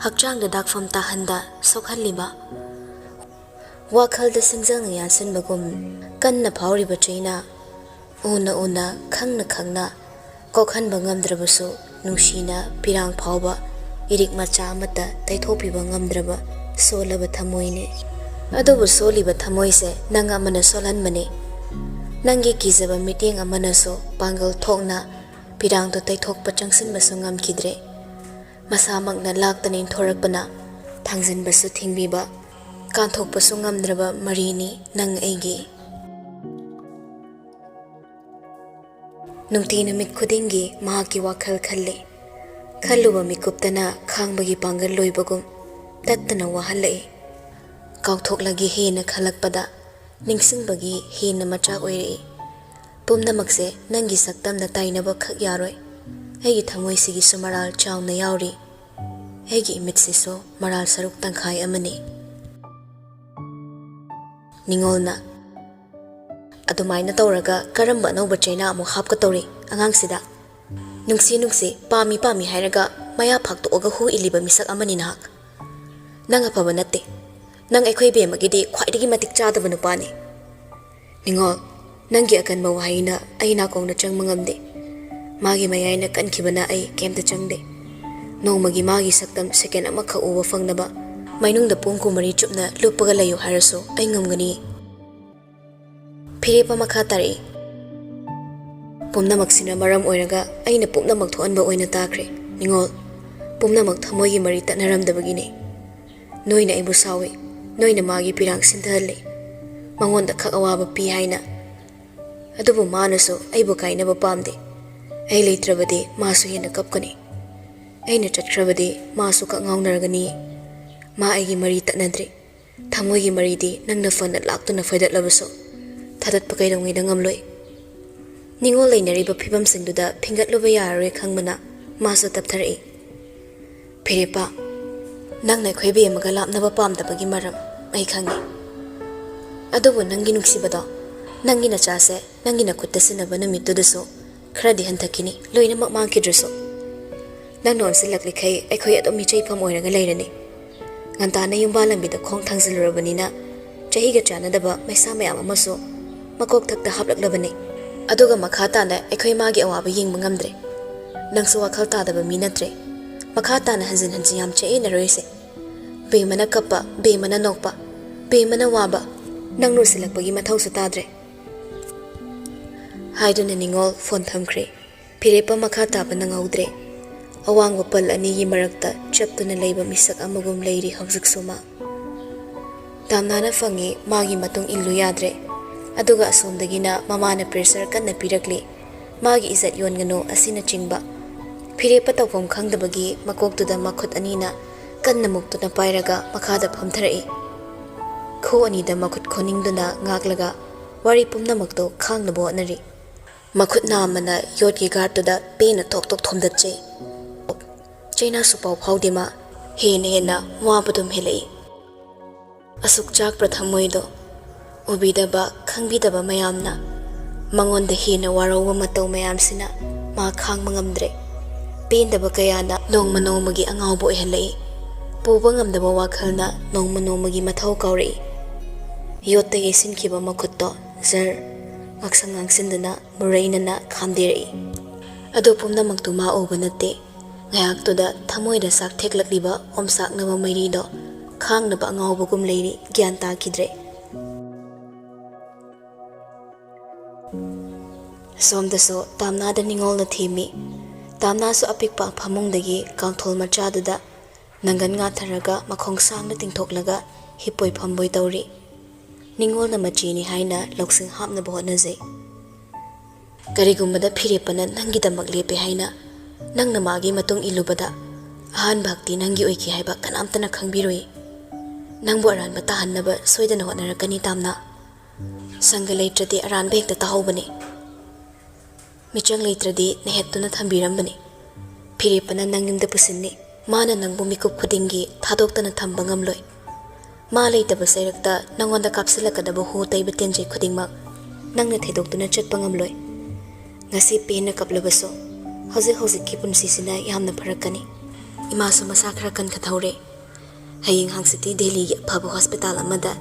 Hakchangda dakfam tahanda sokhalliba wakhalda singjang yansinbagum kanna phawriba chaina una khangna kokhanba ngamdrabasu nushina pirang phawba irik macha amata taithopiba ngamdraba solaba thamoine adubu soliba thamoise nanga mana solanmane nangi kizaba meeting amana so pangal thokna pirang to taithokpa changsinbasu ngamkidre masamakna laktana inthorakpana thangzinbasu thingbiba kanthokpasu ngamdraba marini nang aigi nungti numit khudingi mahaki wakhal khalluba mikuptana khangbagi pangal loibagum tattana wahallai kauthoklagi hena khalakpada ningsingbagi hena machak oirei pumnamakse nangi saktamna tainaba khak yaroi aigi thamoisigi sumaral chawna yauri aigi imitsi maral saruk tangkhai amani ningolna adumaina tawraga karamba anauba chaina amu hapka tawri angangsida nungsi pami hairaga maya phaktoga hu iliba misak amani nahak nang apaba natte nang aikhoi bemagidi khwaidigi matik chadaba nupani ningol nangi akanba wahaina aina kongna changmangamde magi mayaina kankibana ai kemta changde nongmagi magi saktam second amakha uwa fangnaba mainungda pungku mari chupna lupaga layu haraso ai ngamgani phirepa makha tari pumnamaksina maram oiraga aina pumnamak thoanba oina takre ningol pumnamak thamoigi mari tatnaramdabagine noina ibu sawi noina magi pirang sindhalle mangonda khak awaba pi haina adubu manaso aibu kainaba pamde ai leitrabadi masu hena kapkani aina chatkrabadi masu ka ngaunargani ma aigi mari tatnadri thamoigi maridi nangna fana laktuna faidatlabaso thatat pakaidongi dangamloi ningol leinariba phibam singduda phingatluba yarare khangmana masu taptharai phirepa nangna khoibe amaga lapnaba pamdabagi maram ai khangi adubu nangi nuksibado nangi nachase nangi nakutta sinaba numittudaso khradi hanthakini loina mak mangkidreso nang non silak likhai aikhoi adom mi chaifam oiraga leirani ngantana yumba lambida khong thangzilurabanina chahiga chanadaba maisa mayam amaso makok thakta haplaklabani aduga makhatana aikhoi magi awaba yingba ngamdre nangsu wakhal tadaba mi natre makhatana hanjin yam chaina roise bemana kappa bemana nokpa bemana waba nang no silakpagi mathausu tadre haiduna ningol phone thamkhre phirepa makha taba nangaudre awangwa pal anigi marakta chaptuna leiba misak amagum leiri hawjik suma damnana fangi magi matung illu yadre aduga asomdagina mamana pressure kanna pirakli magi izat yongano asina chingba phirepa tawpam khangdabagi makoktuda makhut anina kanna muktuna pairaga makhada phamtharai kho anida makhut khoningduna ngaklaga wari pumnamakto khangnabo anari makhut namana yotgi gartuda pena tok thomdatche chaina supau phaudima hena wabadum helai asuk chak prathamoido ubidaba khangbidaba mayamna mangonda hena warawa matau mayamsina ma khangmangamdre pendaba kayana nongmagi angawbo ehlai puba ngamdaba wakhalna nongmagi mathau kaurei yotte yesinkiba makhutto zar maksang angsindana murainana khamdirei adu pumnamaktu ma obanate ngayaktuda thamoida sak theklakliba omsaknaba mairido khangnaba angawbagum leiri gyan takidre somdaso tamnada ningolna thimi tamnasu apikpa phamungdagi kangthol machaduda Nangan ngatharaga makhong sangna tingthoklaga hipoi phamboi tawri. Ningolna machini haina loksing hapna bohonazai. Karigumbada phirepana nangidamak lepe haina nangna magi matung ilubada ahan bhakti nangi oiki haiba kanamtana khangbiroi. Nangbu aranba tahannaba soidana hotnarakani tamna. Sanga leitradi aranba hekta tahobani. Michang leitradi nehettuna thambirambani. Phirepana nangyumda pusinni. Mana nangbu mikup khudingi thadoktana thamba ngamloi. Ma leitaba sairakta nangonda kapsilakadaba hu taiba tenjai khudingmak nangna thaidoktuna chatpa ngamloi. Ngasi pena kaplabaso hojik ki punsisina yamna pharakani. Imasu masa khara kan khathore. Haying hangsiti Delhi gi phaba hospital amada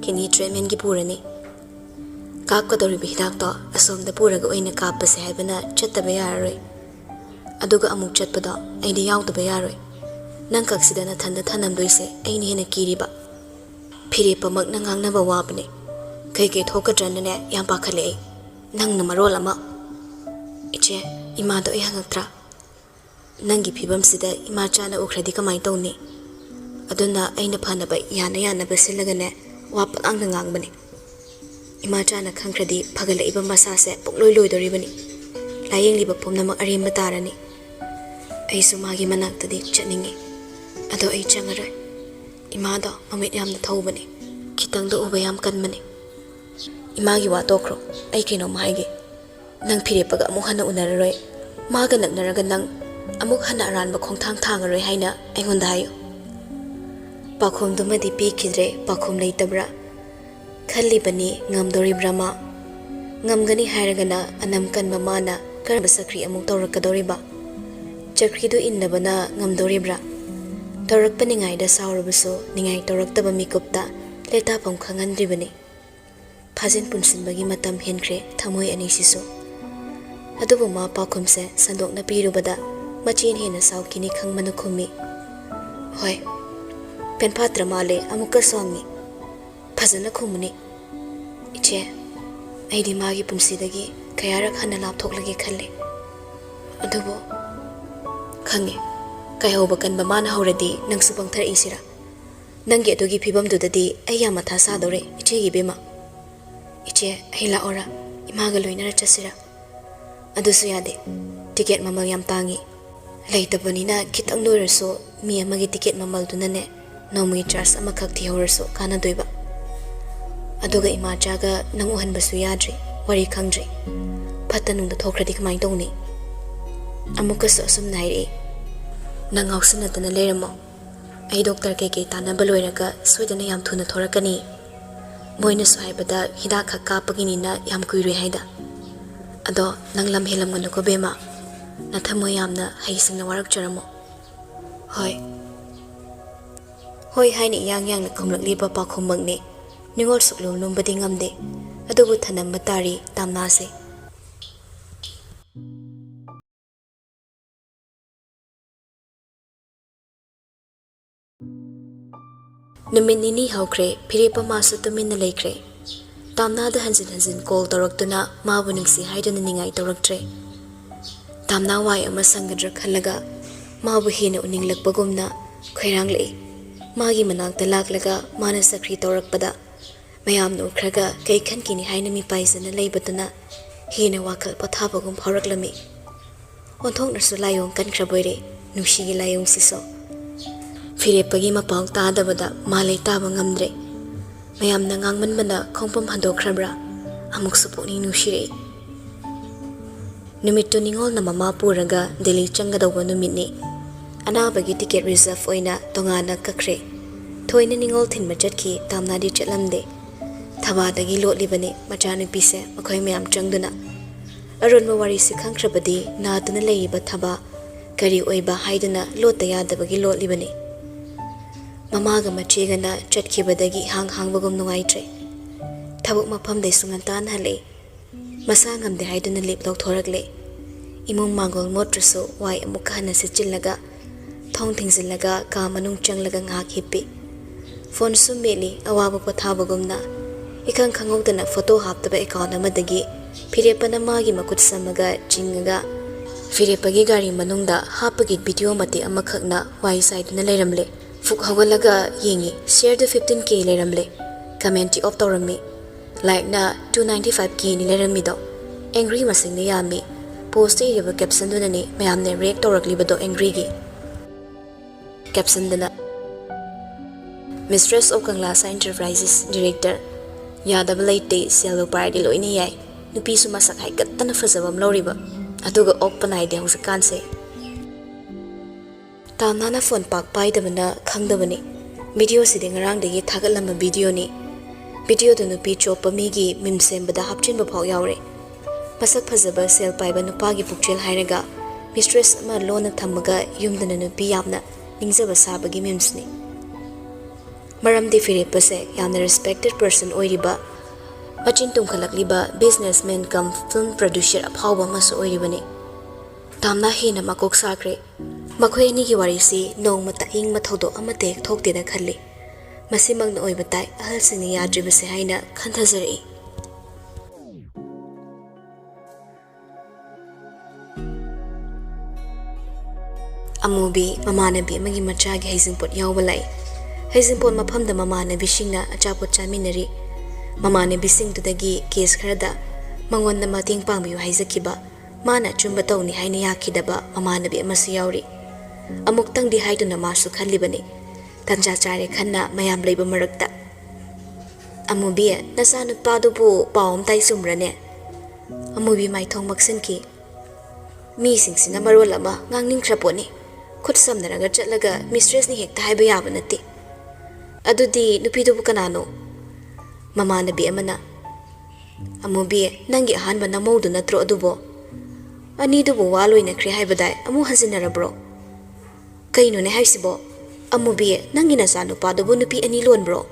kini treatment gi purani. Kap kadori bihidak to asomda puraga oina kapase haibana chattaba yaroi. Aduga amuk chatpada aidi yaudaba yaroi. Nang kaksidana thanda thanamdoise aini hena kiriba. Phirepamak nangangnaba wabane. Kai thokadrannane yam pakhale ai. Nangna marol ama. Iche imado ai hangaktra. Nangi phibam sida ima chana ukhradi kamai tawni. Aduna aina phanaba yana basilagane wapang ngangbane. Ima chana khangkradi phagala iba masase pukloi loidoribani. Layeng liba pumnamak arimba tarani. Ai sumagi manaktadi chatningi. Ado ai changarai. Imado mamit yamna thawbani. Kitangda uba yam kanmani. Imagi wa tokro. Ai kino maige. Nang phirepaga amuk hana unararoi. Maga naknaraga nang amuk hana aranba khongthang thangaroi haina aingonda hayo. Pakhom dumadi pikidre pakhom leitabra. Khallibani ngamdoribra ma. Ngamgani hairagana anam kanma mana karamba sakri amuk tawrakadoriba. Chakridu innabana ngamdoribra. Tawrakpani ngaida saurabaso ningai tawraktaba mikupta leta pam khangandribani. Phajin punsinbagi matam henkre thamoi anisiso. Adubu ma pakhomse sandokna pirubada machin hena saukini khangmana khumi. Hoi. Penpatra male amuka songi. Phajana khumuni. Iche aidi magi punsidagi kayarak hana lapthoklage khalle. Adubu khange kaihoba kanba mana hauradi nangsu pangthar isira. Nangi adugi phibam dudadi ayya matha sadore iche gi bema. Iche ahila ora imaga loinara chasira. Adusu yade ticket mamal yam tangi. Leitabani kitang loiraso mi amagi ticket mamal dunane nomui charge amakhak thihorso kana doiba. Aduga ima chaga nang uhanbasu yadri wari khangdri. Phatanungda thokradi kamai tawni. Amukaso asum nairi. Nang ngausinatana leramo. Ai doctor keke tanaba loiraga soidana yam thuna thorakani. Moina suhaibada hidak khak kapaginina yam kuirui haida. Ado nang lam helam nganu ko bema. Nathamo yamna haisingna warak charamo. Hoi. Hoi haini yang na khumlakliba pakhummakni. Ningol suklum lumbadi ngamde. Adubu thanam matari tamnase. Numit nini haukre phirepa masu tuminna leikre. Tamnada hanjin call tawraktuna mabu ningsi haiduna ningai tawraktre. Tamna wai ama sangadra khallaga mabu hena uninglakpagumna khoirang magi manakta laklaga mana sakri tawrakpada mayamna ukhraga kai khankini haina mi paisana leibaduna hena wakal pathabagum phawraklami. Onthoknasu layong kankhraboire nungshigi layong siso. Phirepagi mapaw tadabada malay taba ngamdre. Mayamna ngangmanbana khongpam handokhrabra amuk supuni nushire. Numittu ningol na mama puraga Delhi changadawba numitni. Anabagi ticket reserve oina tongana kakre. Thoina ningol thinma chatki tamnadi chatlamde. Thabadagi lotlibani machanupise makhoi mayam changduna. Arunba warisi khangkhrabadi natuna leiba thaba kari oiba haiduna lota yadabagi lotlibani. Mamaga machigana chatkibadagi hangbagum nungaitre. Thabuk mafamdai sungantan hale. Masa ngamde haiduna lipdok thorakle. Imung mangol motraso wai amuka hana sichillaga thong thingzillaga ka manung changlaga ngak hippi. Phone sumeli awabu pathabagumna ikang khangawdana photo haptaba account amadagi phirepana magi makut samaga chingaga Firepagi gari manungda hapagi video mate amakhakna wai side na leramle fuk hawalaga yengi share the 15k leramle comment off tawrami like na 295k ni lerami do angry masing ni yami post iriba caption duna ni mayam ne react tawrakli bado angry gi caption dana Mistress of Kanglasa Enterprises Director Yadaba Laite Selo Party Loini Yai Nupi Sumasak Haikat Tana Fazabam Loriba Aduga Open Idea House Kanse Tamnana phone park by the Mana Kangdavani Video sitting around the Tagalama video ni Video to Nupi Chopa Migi Mimsem Bada Hapchin Bapau Yaure Pasak Fazaba Sel Paiba Nupagi Pukchel Hairaga Mistress Ma Lona Tamaga Yumdana Nupi Yamna Ningzaba Sabagi Mimsni Maramdi Firepase yamna respected person oiriba machin tumkhalakliba businessman cum film producer aphawa masu oiribani tamna hina makok sakre makhoi ni gi warisi nongmata ing mathodo amate thokte da khalli masimang na oibatai ahal sini yadribase haina khanthazari amubi mamanabi magi machagi haizingpot yawbalai Haizingpon mafamda mamanabi singna achapot chaminari mamanabi singdudagi case kharada mangonda mating pangbiyu haizakiba mana chumba tawni haina yakidaba mamanabi amasu yauri amuktangdi haiduna masu khallibani tanja chare khanna mayam leiba marakta amubi nasanu padubu pawam tai sumrane amubi maithong maksinki mi singsina marol ama ngangning khraponi khut samnaraga chatlaga mistress ni hekta haiba yaba nati Adudi nupidubu kanano mamanabi amana amubi nangi ahanba namawdu natro adubo anidubu waloina khre haibadai amu hasinarabro kaino ne haisibo amubi nangi nasanu padubu nupi ani lonbro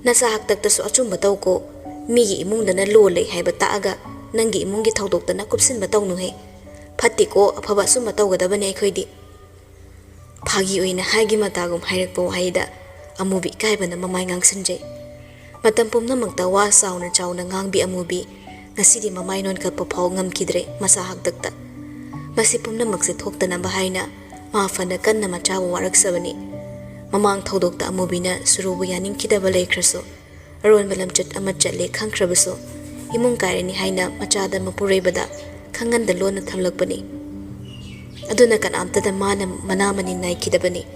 nasa haktaktasu achumba tawko migi imungdana lole haiba taaga nangi imungi thawdoktana kupsinba tawnu he phattiko afaba summa tawgadabane aikhoidi phagi oina haigi matagum hairakpo haida amubi kaibana mamai ngangsanjay matam pumnamakta wa sauna chauna ngangbi amubi ngasidi mamai non kalpa phaw ngamkidre masa haktakta masi pumnamakse thoktana bahaina mafana kanna machawa waraksabani mamang thodokta amubina surubu yaning kidaba leikhraso aron balamchat amachat le khangkhrabaso imung kairani haina machada mapurebada khanganda lona thamlakbani aduna kanamtada mana manamani naikidabani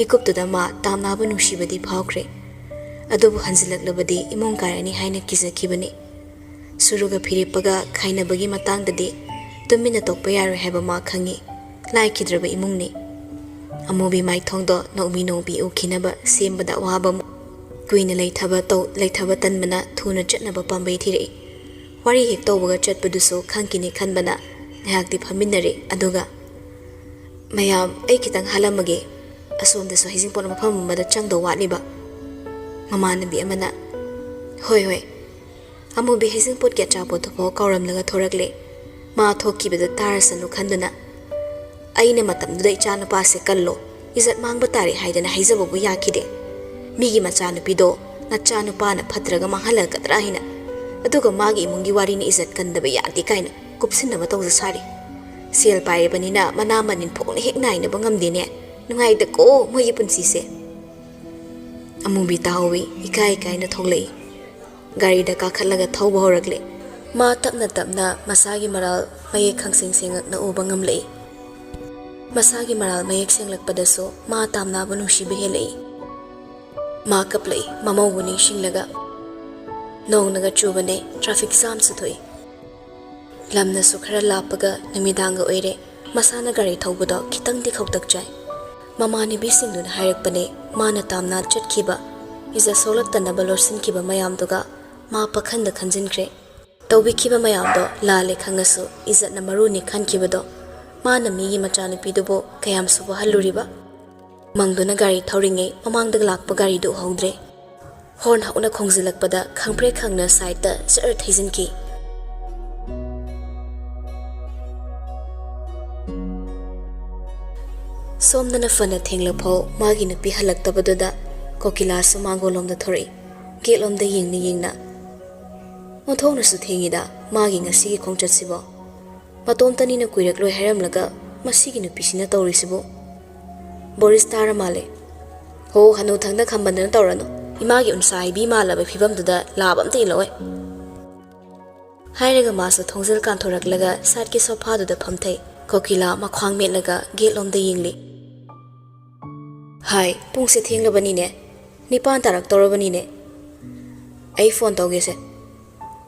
Mikuptuda ma tamnabu nungshibadi phawkre adubu hanzilaklabadi imong karani haina kizakibani suruga phiripaga khainabagi matangdadi tumina tokpa yaro heba ma khangi laikidraba imungni amubi maithongdo nomi nobi ukhinaba sembada wabam kuina leithaba tanbana thuna chatnaba pambai thirei wari hek tawbaga chatpaduso khangkini khanbana ngahakti phaminare aduga mayam ai kitang halamage asomda so haizingpon mafam mada changdo watliba mamanabi amana hoi amubi haizingpot ke chapo thopo kauramlaga thorakle ma thokibada tarasanu khanduna aina matamda ichana pase kallo izat mangba tari haidana haizababu yakide migi machanu pido nachanu pana phatraga manghala katra hina aduga magi imungi wari ni izat kandaba yati kaina kupsinna matawza sari sel pairebanina manamanin phokna heknaina bangamdene nungai da ko moyi punsi se amubi tawi ikai kaina thoglei gari da ka khalaga thawba horakle ma tapna masagi maral maye khangsing sengak na ubangam lei masagi maral maye senglak padaso ma tamna banu shibe helei ma kaplei mamau buni shinglaga nong naga chubane traffic jam suthoi lamna sukhara lapaga namidanga oire masana gari thawbado khitang di khawtak jai mamani bisingdun hairakpane mana tamna chatkhiba iza solaktanaba lorsinkiba mayamduga ma pakhanda khanjinkhre tawbikhiba mayamdo lale khangasu izatna maruni khankibado mana migi machanupidubo kayam subo halluriba mangduna gari thauringe mamangda lakpa gari du hawdre horn hauna khongjilakpada khangpre khangna side ta jar thaijinki somdana fana thenglapho magi nupi halaktabaduda kokila sumangolomda thori gelomda yingna onthongna su thengida magi ngasi khongchatsibo Matomtanina kuirakloi hairamlaga masigi nupisina tawrisibu. Boris tara male. Ho hanu thangna khambandana tawrano. Imagi unsai bi malaba phibamduda labam te loe. Hairaga masu thongzil kanthoraklaga satki sofaduda phamthai. Kokila makhwang metlaga gate lomda yingli. Hai, pungse thenglabani ne. Nipan tarak tawrabani ne. Ai phone tawgese.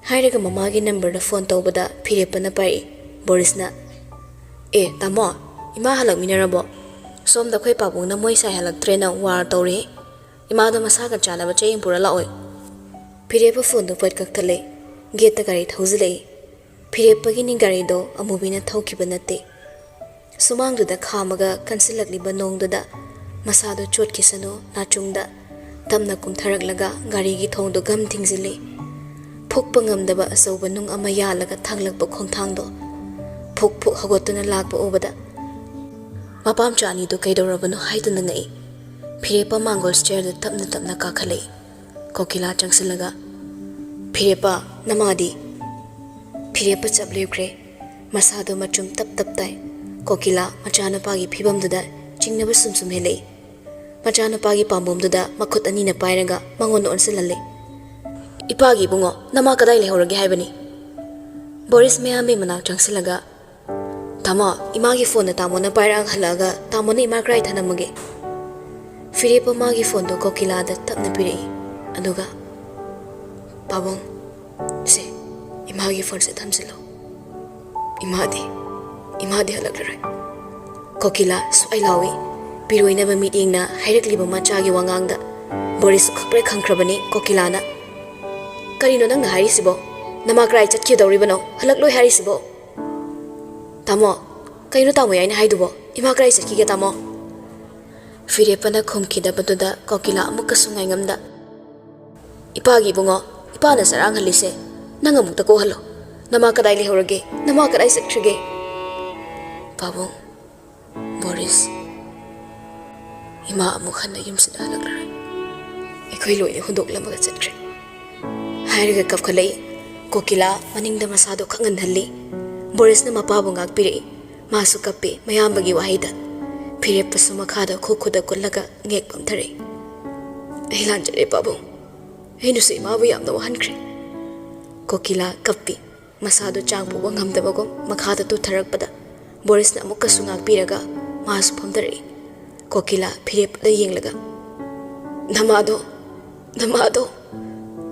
Hairaga mamagi number da phone tawbada phirepana pai. Boris na. Tamo, ima halak minarabo. Som da khoi pabung na moi sai halak trena war tawri. Ima da masaga chana ba chayin pura laoi. Phirepa phone do pat kakthale. Gate ta gari thawzile. Phirepa gi ni gari do amubina thawkiba natte. Sumang du da khamaga kansilakli ba nong du da masado chot kisano nachung da tamna kumtharak laga gari gi thong do gam thingzile. Phukpa ngamdaba asauba nung ama yalaga thanglakba khongthang do. Phuk hagotuna lakpa obada. Mapam chani do kaidorabano haiduna ngai. Phirepa mangol chair da tapna kakhalai. Kokila changsilaga. Phirepa namadi. Phirepa chablekre. Masado machum tap tai. Kokila machana pagi phibam duda chingnaba sum helei. Machana pagi pambom duda makhut ani na pairaga mangon onsilale. Ipagi bungo nama kadai lehorage haibani. Boris meambe manak changsilaga. Tamo, imagi phone na tamo na pairang halaga tamo na imakrai thanamage. Phirepa magi phone do kokila da tapna pirei. Aduga Pabong se imagi phone se thamsilo. Imadi halaklarai. Kokila suai lawi piroina ba meeting na hairakli ba machagi wangang da Boris khakpre khangkrabani kokila na. Karino nang na harisibo namakrai chatki dawribano halakloi harisibo. Tamo, kaino tamo yaina haidubo imakrai chatki ge tamo. Phirepa na khumkida baduda kokila amukka sungai ngamda. Ipagi bungo ipana sarang halise nang amukta ko halo. Nama kadai lehorage nama kadai sakhrige. Pabong Boris ima amuk hanna yumsida halaklai. Ekhoi loine hundok lamaga chatkre. Hairaga kapkhalai kokila maningda masado khangan halli. Boris na mapabu ngakpirei masu kappe mayambagi wahida. Phirepa sumakhada khokhuda kullaga ngek pamthare. Ailanjare Pabong. Ainu se mabu yamna wahankre. Kokila kappi masado changpu wangamdabagom makhada tu tharakpada. Boris na amukka sungakpiraga masu pamthare. Kokila Phirepa yenglaga. Namado.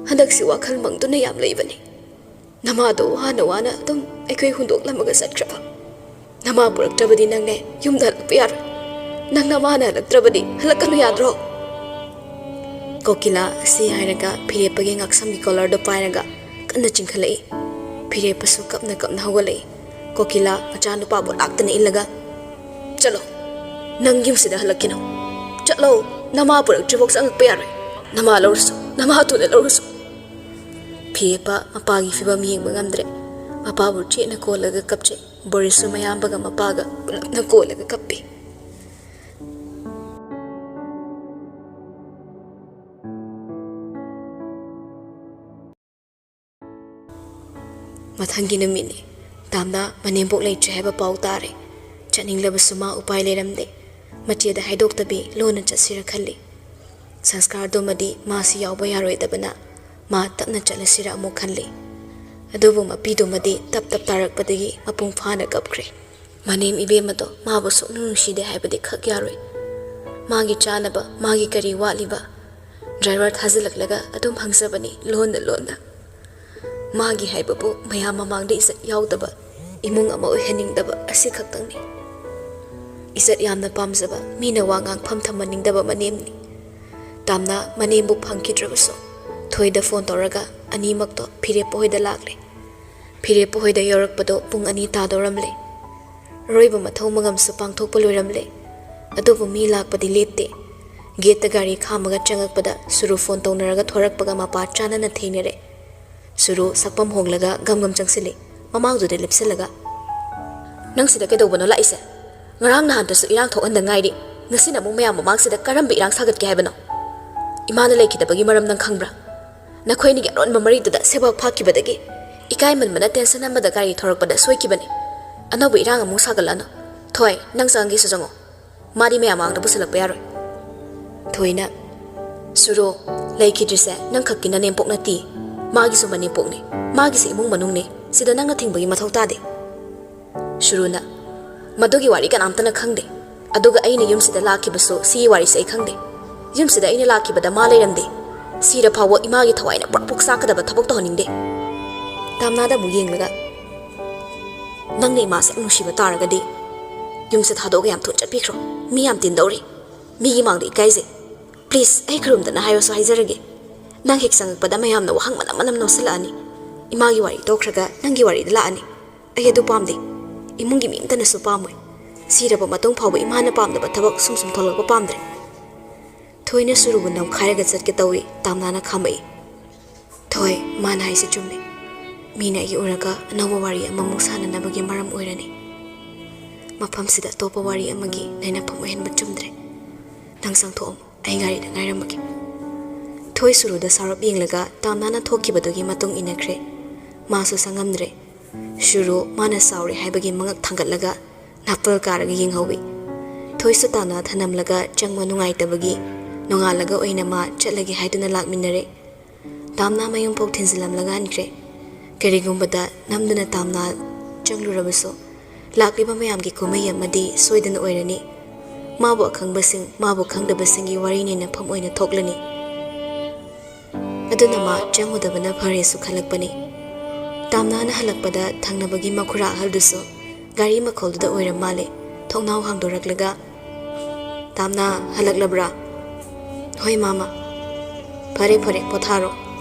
Handaksi wakhal mangduna yam leibani. Namado wana dum ekoi hundok lamaga satkraba. Nama puraktrabadi nangne yumda halakpiyar. Nang namana halaktrabadi halakanu yadro. Kokila si hairaga Phirepa gi ngaksam gi collar do pairaga kanna chingkhalai. Phirepa su kapna hawalai. Kokila machanu pa bo laktana illaga. Chalo. Nang yumsida halakino. Chalo. Nama puraktribok sangakpiyar. Nama lorso. Nama tuna lorso. Phirepa mapagi fibam yengba ngamdre. Mapabu chena kolaga kapche. Boris su mayambaga mapaga pulapna kolaga kappi. Mathangi namini tamna manembok leitre haba pau tare. Chaninglaba suma upai leramde. Macheda haidoktabi lona chatsira khalli. Sanskar domadi masi yauba yaroidabana ma tapna chalasira amuk khalli. Adubu mapidomadi tap tarakpadagi mapung phana kapkre. Manem ibemado mabu suknungshide haibadi khak yaroi. Magi chanaba magi kari waliba. Driver thazalaklaga adum hangsabani lona. Magi haibabu mayam mamangda isat yaudaba imung ama oihaningdaba asi khaktangni. Isat yamna pamzaba mina wangang phamthamaningdaba manemni. Tamna manembu phangkidrabaso thoida phone toraga animakto Phirepa hoida lakle. Phirepa hoida yorakpado pung ani tadoramle. Roiba mathau mangamsu pangthokpa loiramle. Adubu mi lakpadi lepte. Gate gari khamaga changakpada suru phone taunaraga thorakpaga mapa chanana thenere. Suru sakpam honglaga gamgam changsile. Mamangdude lepsilaga. Nang sida kaidobano laise. Ngarang nahantasu irang thokanda ngairi. Ngasina mung mayam mamangsida karamba irang sagatke haibano. Imana leikidabagi maram nang khangbra. Nakhoi ni aron mamari duda sebak phakibadagi ikai manmana tension amada gari thorakpada soikibani. ꯑꯅꯧꯕ ꯏꯔꯥꯡ ꯑꯃꯨꯛ ꯁꯥꯒꯠꯂꯛꯑꯅꯨ ꯊꯣꯏ ꯅꯪ ꯆꯪꯒꯦꯁꯨ ꯆꯪꯉꯣ ꯃꯥꯗꯤ ꯃꯌꯥꯝ ꯃꯥꯡꯗ ꯄꯨꯁꯜꯂꯛꯄ ꯌꯥꯔꯣꯏ ꯊꯣꯏꯅ ꯁꯨꯔꯣ ꯂꯩꯈꯤꯗ꯭ꯔꯤꯁꯦ ꯅꯪ ꯈꯛꯀꯤ ꯅꯅꯦꯝꯄꯣꯛ ꯅꯠꯇꯦ ꯃꯥꯒꯤꯁꯨ ꯃꯅꯦꯝꯄꯣꯛꯅꯤ ꯃꯥꯒꯤꯁꯨ ꯏꯃꯨꯡ ꯃꯅꯨꯡꯅꯤ ꯁꯤꯗ ꯅꯪꯅ ꯊꯤꯡꯕꯒꯤ ꯃꯊꯧ ꯇꯥꯗꯦ ꯁꯨꯔꯨꯅ ꯃꯗꯨꯒꯤ ꯋꯥꯔꯤ ꯀꯅꯥꯝꯇꯅ ꯈꯪꯗꯦ ꯑꯗꯨꯒ ꯑꯩꯅ ꯌꯨꯝꯁꯤꯗ ꯂꯥꯛꯈꯤꯕꯁꯨ ꯁꯤꯒꯤ ꯋꯥꯔꯤꯁꯦ ꯑꯩ ꯈꯪꯗꯦ ꯌꯨꯝꯁꯤꯗ ꯑꯩꯅ ꯂꯥꯛꯈꯤꯕꯗ ꯃꯥ ꯂꯩꯔꯝꯗꯦ ꯁꯤꯔ ꯐꯥꯎꯕ ꯏꯃꯥꯒꯤ ꯊꯋꯥꯏꯅ ꯄ꯭ꯔꯛ ꯄ꯭ꯔꯛ ꯆꯥꯛꯀꯗꯕ ꯊꯕꯛ ꯇꯧꯍꯟꯅꯤꯡꯗꯦ ꯇꯥꯝꯅꯥꯗ ꯑꯃꯨꯛ ꯌꯦꯡꯂꯒ ꯅꯪꯅ ꯏꯃꯥꯁꯦ ꯅꯨꯡꯁꯤꯕ ꯇꯥꯔꯒꯗꯤ ꯌꯨꯝꯁꯦ ꯊꯥꯗꯣꯛꯑꯒ ꯌꯥꯝ ꯊꯨꯅ ꯆꯠꯄꯤꯈ꯭ꯔꯣ ꯃꯤ ꯌꯥꯝ ꯇꯤꯟꯗꯧꯔꯤ ꯃꯤꯒꯤ ꯃꯥꯡꯗ ꯏꯀꯥꯏꯖꯩ ꯄ꯭ꯂꯤꯖ ꯑꯩ ꯈꯨꯔꯨꯝꯗꯅ ꯍꯥꯏꯔꯁꯨ ꯍꯥꯏꯖꯔꯒꯦ ꯅꯪ ꯍꯦꯛ ꯆꯪꯉꯛꯄꯗ ꯃꯌꯥꯝꯅ ꯋꯥꯍꯪ ꯃꯅꯝ ꯃꯅꯝ ꯅꯣꯁꯤꯜꯂꯛꯑꯅꯤ ꯏꯃꯥꯒꯤ ꯋꯥꯔꯤ ꯇꯣꯛꯈ꯭ꯔꯒ ꯅꯪꯒꯤ ꯋꯥꯔꯤꯗ ꯂꯥꯛꯑꯅꯤ ꯑꯩ ꯑꯗꯨ ꯄꯥꯝꯗꯦ ꯏꯃꯨꯡꯒꯤ ꯃꯤ ꯑꯃꯇꯅꯁꯨ ꯄꯥꯝꯃꯣꯏ ꯁꯤꯔꯕ ꯃꯇꯨꯡ ꯐꯥꯎꯕ ꯏꯃꯥꯅ ꯄꯥꯝꯗꯕ ꯊꯕꯛ ꯁꯨꯝ ꯊꯣꯛꯂꯛꯄ ꯄꯥꯝꯗ꯭ꯔꯦ ꯊꯣꯏꯅ ꯁꯨꯔꯨꯕ ꯅꯝꯈꯥꯏꯔꯒ ꯆꯠꯀꯦ ꯇꯧꯏ ꯇꯥꯝꯅꯥꯅ ꯈꯥꯝꯃꯛꯏ ꯊꯣꯏ ꯃꯥꯅ ꯍꯥꯏꯁꯦ ꯆꯨꯝꯃꯦ ꯃꯤꯅ ꯑꯩ ꯎꯔꯒ ꯑꯅꯧꯕ ꯋꯥꯔꯤ ꯑꯃꯃꯨꯛ ꯁꯥꯟꯅꯅꯕꯒꯤ ꯃꯔꯝ ꯑꯣꯏꯔꯅꯤ ꯃꯐꯝꯁꯤꯗ ꯑꯇꯣꯞꯄ ꯋꯥꯔꯤ ꯑꯃꯒꯤ ꯅꯩꯅꯐꯝ ꯑꯣꯏꯍꯟꯕ ꯆꯨꯝꯗ꯭ꯔꯦ ꯅꯪ ꯆꯪꯊꯣꯛꯑꯝꯃꯣ ꯑꯩ ꯒꯥꯔꯤꯗ ꯉꯥꯏꯔꯝꯃꯒꯦ ꯊꯣꯏ ꯁꯨꯔꯨꯗ ꯁꯥꯎꯔꯞ ꯌꯦꯡꯂꯒ ꯇꯥꯝꯅꯥꯅ ꯊꯣꯛꯈꯤꯕꯗꯨꯒꯤ ꯃꯇꯨꯡ ꯏꯟꯅꯈ꯭ꯔꯦ ꯃꯥꯁꯨ ꯆꯪꯉꯝꯗ꯭ꯔꯦ ꯁꯨꯔꯨ ꯃꯥꯅ ꯆꯥꯎꯔꯦ ꯍꯥꯏꯕꯒꯤ ꯃꯉꯛ ꯊꯥꯡꯒꯠꯂꯒ ꯅꯥꯄꯜ ꯀꯥꯔꯒ ꯌꯦꯡꯍꯧꯏ ꯊꯣꯏꯁꯨ ꯇꯥꯝꯅꯥ ꯊꯅꯝꯂꯒ ꯆꯪꯕ ꯅꯨꯡꯉꯥꯏꯇꯕꯒꯤ ꯅꯣꯡꯉꯥꯜꯂꯒ ꯑꯣꯏꯅ ꯃꯥ ꯆꯠꯂꯒꯦ ꯍꯥꯏꯗꯨꯅ ꯂꯥꯛꯃꯤꯟꯅꯔꯦ ꯇꯥꯝꯅꯥ ꯃꯌꯨꯝꯐꯥꯎ ꯊꯤꯟꯖꯤꯜꯂꯝꯂꯒ ꯍꯟꯈ꯭ꯔꯦ ꯀꯔꯤꯒꯨꯝꯕꯗ ꯅꯝꯗꯨꯅ ꯇꯥꯝꯅꯥ ꯆꯪꯂꯨꯔꯕꯁꯨ ꯂꯥꯛꯂꯤꯕ ꯃꯌꯥꯝꯒꯤ ꯀꯨꯝꯍꯩ ꯑꯃꯗꯤ ꯁꯣꯏꯗꯅ ꯑꯣꯏꯔꯅꯤ ꯃꯥꯕꯨ ꯑꯈꯪꯕꯁꯤꯡ ꯃꯥꯕꯨ ꯈꯪꯗꯕꯁꯤꯡꯒꯤ ꯋꯥꯔꯤ ꯅꯩꯅꯐꯝ ꯑꯣꯏꯅ ꯊꯣꯛꯂꯅꯤ ꯑꯗꯨꯅ ꯃꯥ ꯆꯪꯉꯨꯗꯕꯅ ꯐꯔꯦꯁꯨ ꯈꯜꯂꯛꯄꯅꯤ ꯇꯥꯝꯅꯥꯅ ꯍꯜꯂꯛꯄꯗ ꯊꯪꯅꯕꯒꯤ ꯃꯈꯨꯔꯥ ꯑꯍꯜꯗꯨꯁꯨ ꯒꯥꯔꯤ ꯃꯈꯣꯜꯗꯨꯗ ꯑꯣꯏꯔ ꯃꯥꯜꯂꯦ ꯊꯣꯡꯅꯥꯎ ꯍꯥꯡꯗꯣꯔꯛꯂꯒ ꯇꯥꯝꯅꯥ ꯍꯜꯂꯛꯂꯕ꯭ꯔꯥ ꯍꯣꯏ ꯃꯥꯃꯥ ꯐꯔꯦ ꯐꯔꯦ ꯄꯣꯊꯥꯔꯣ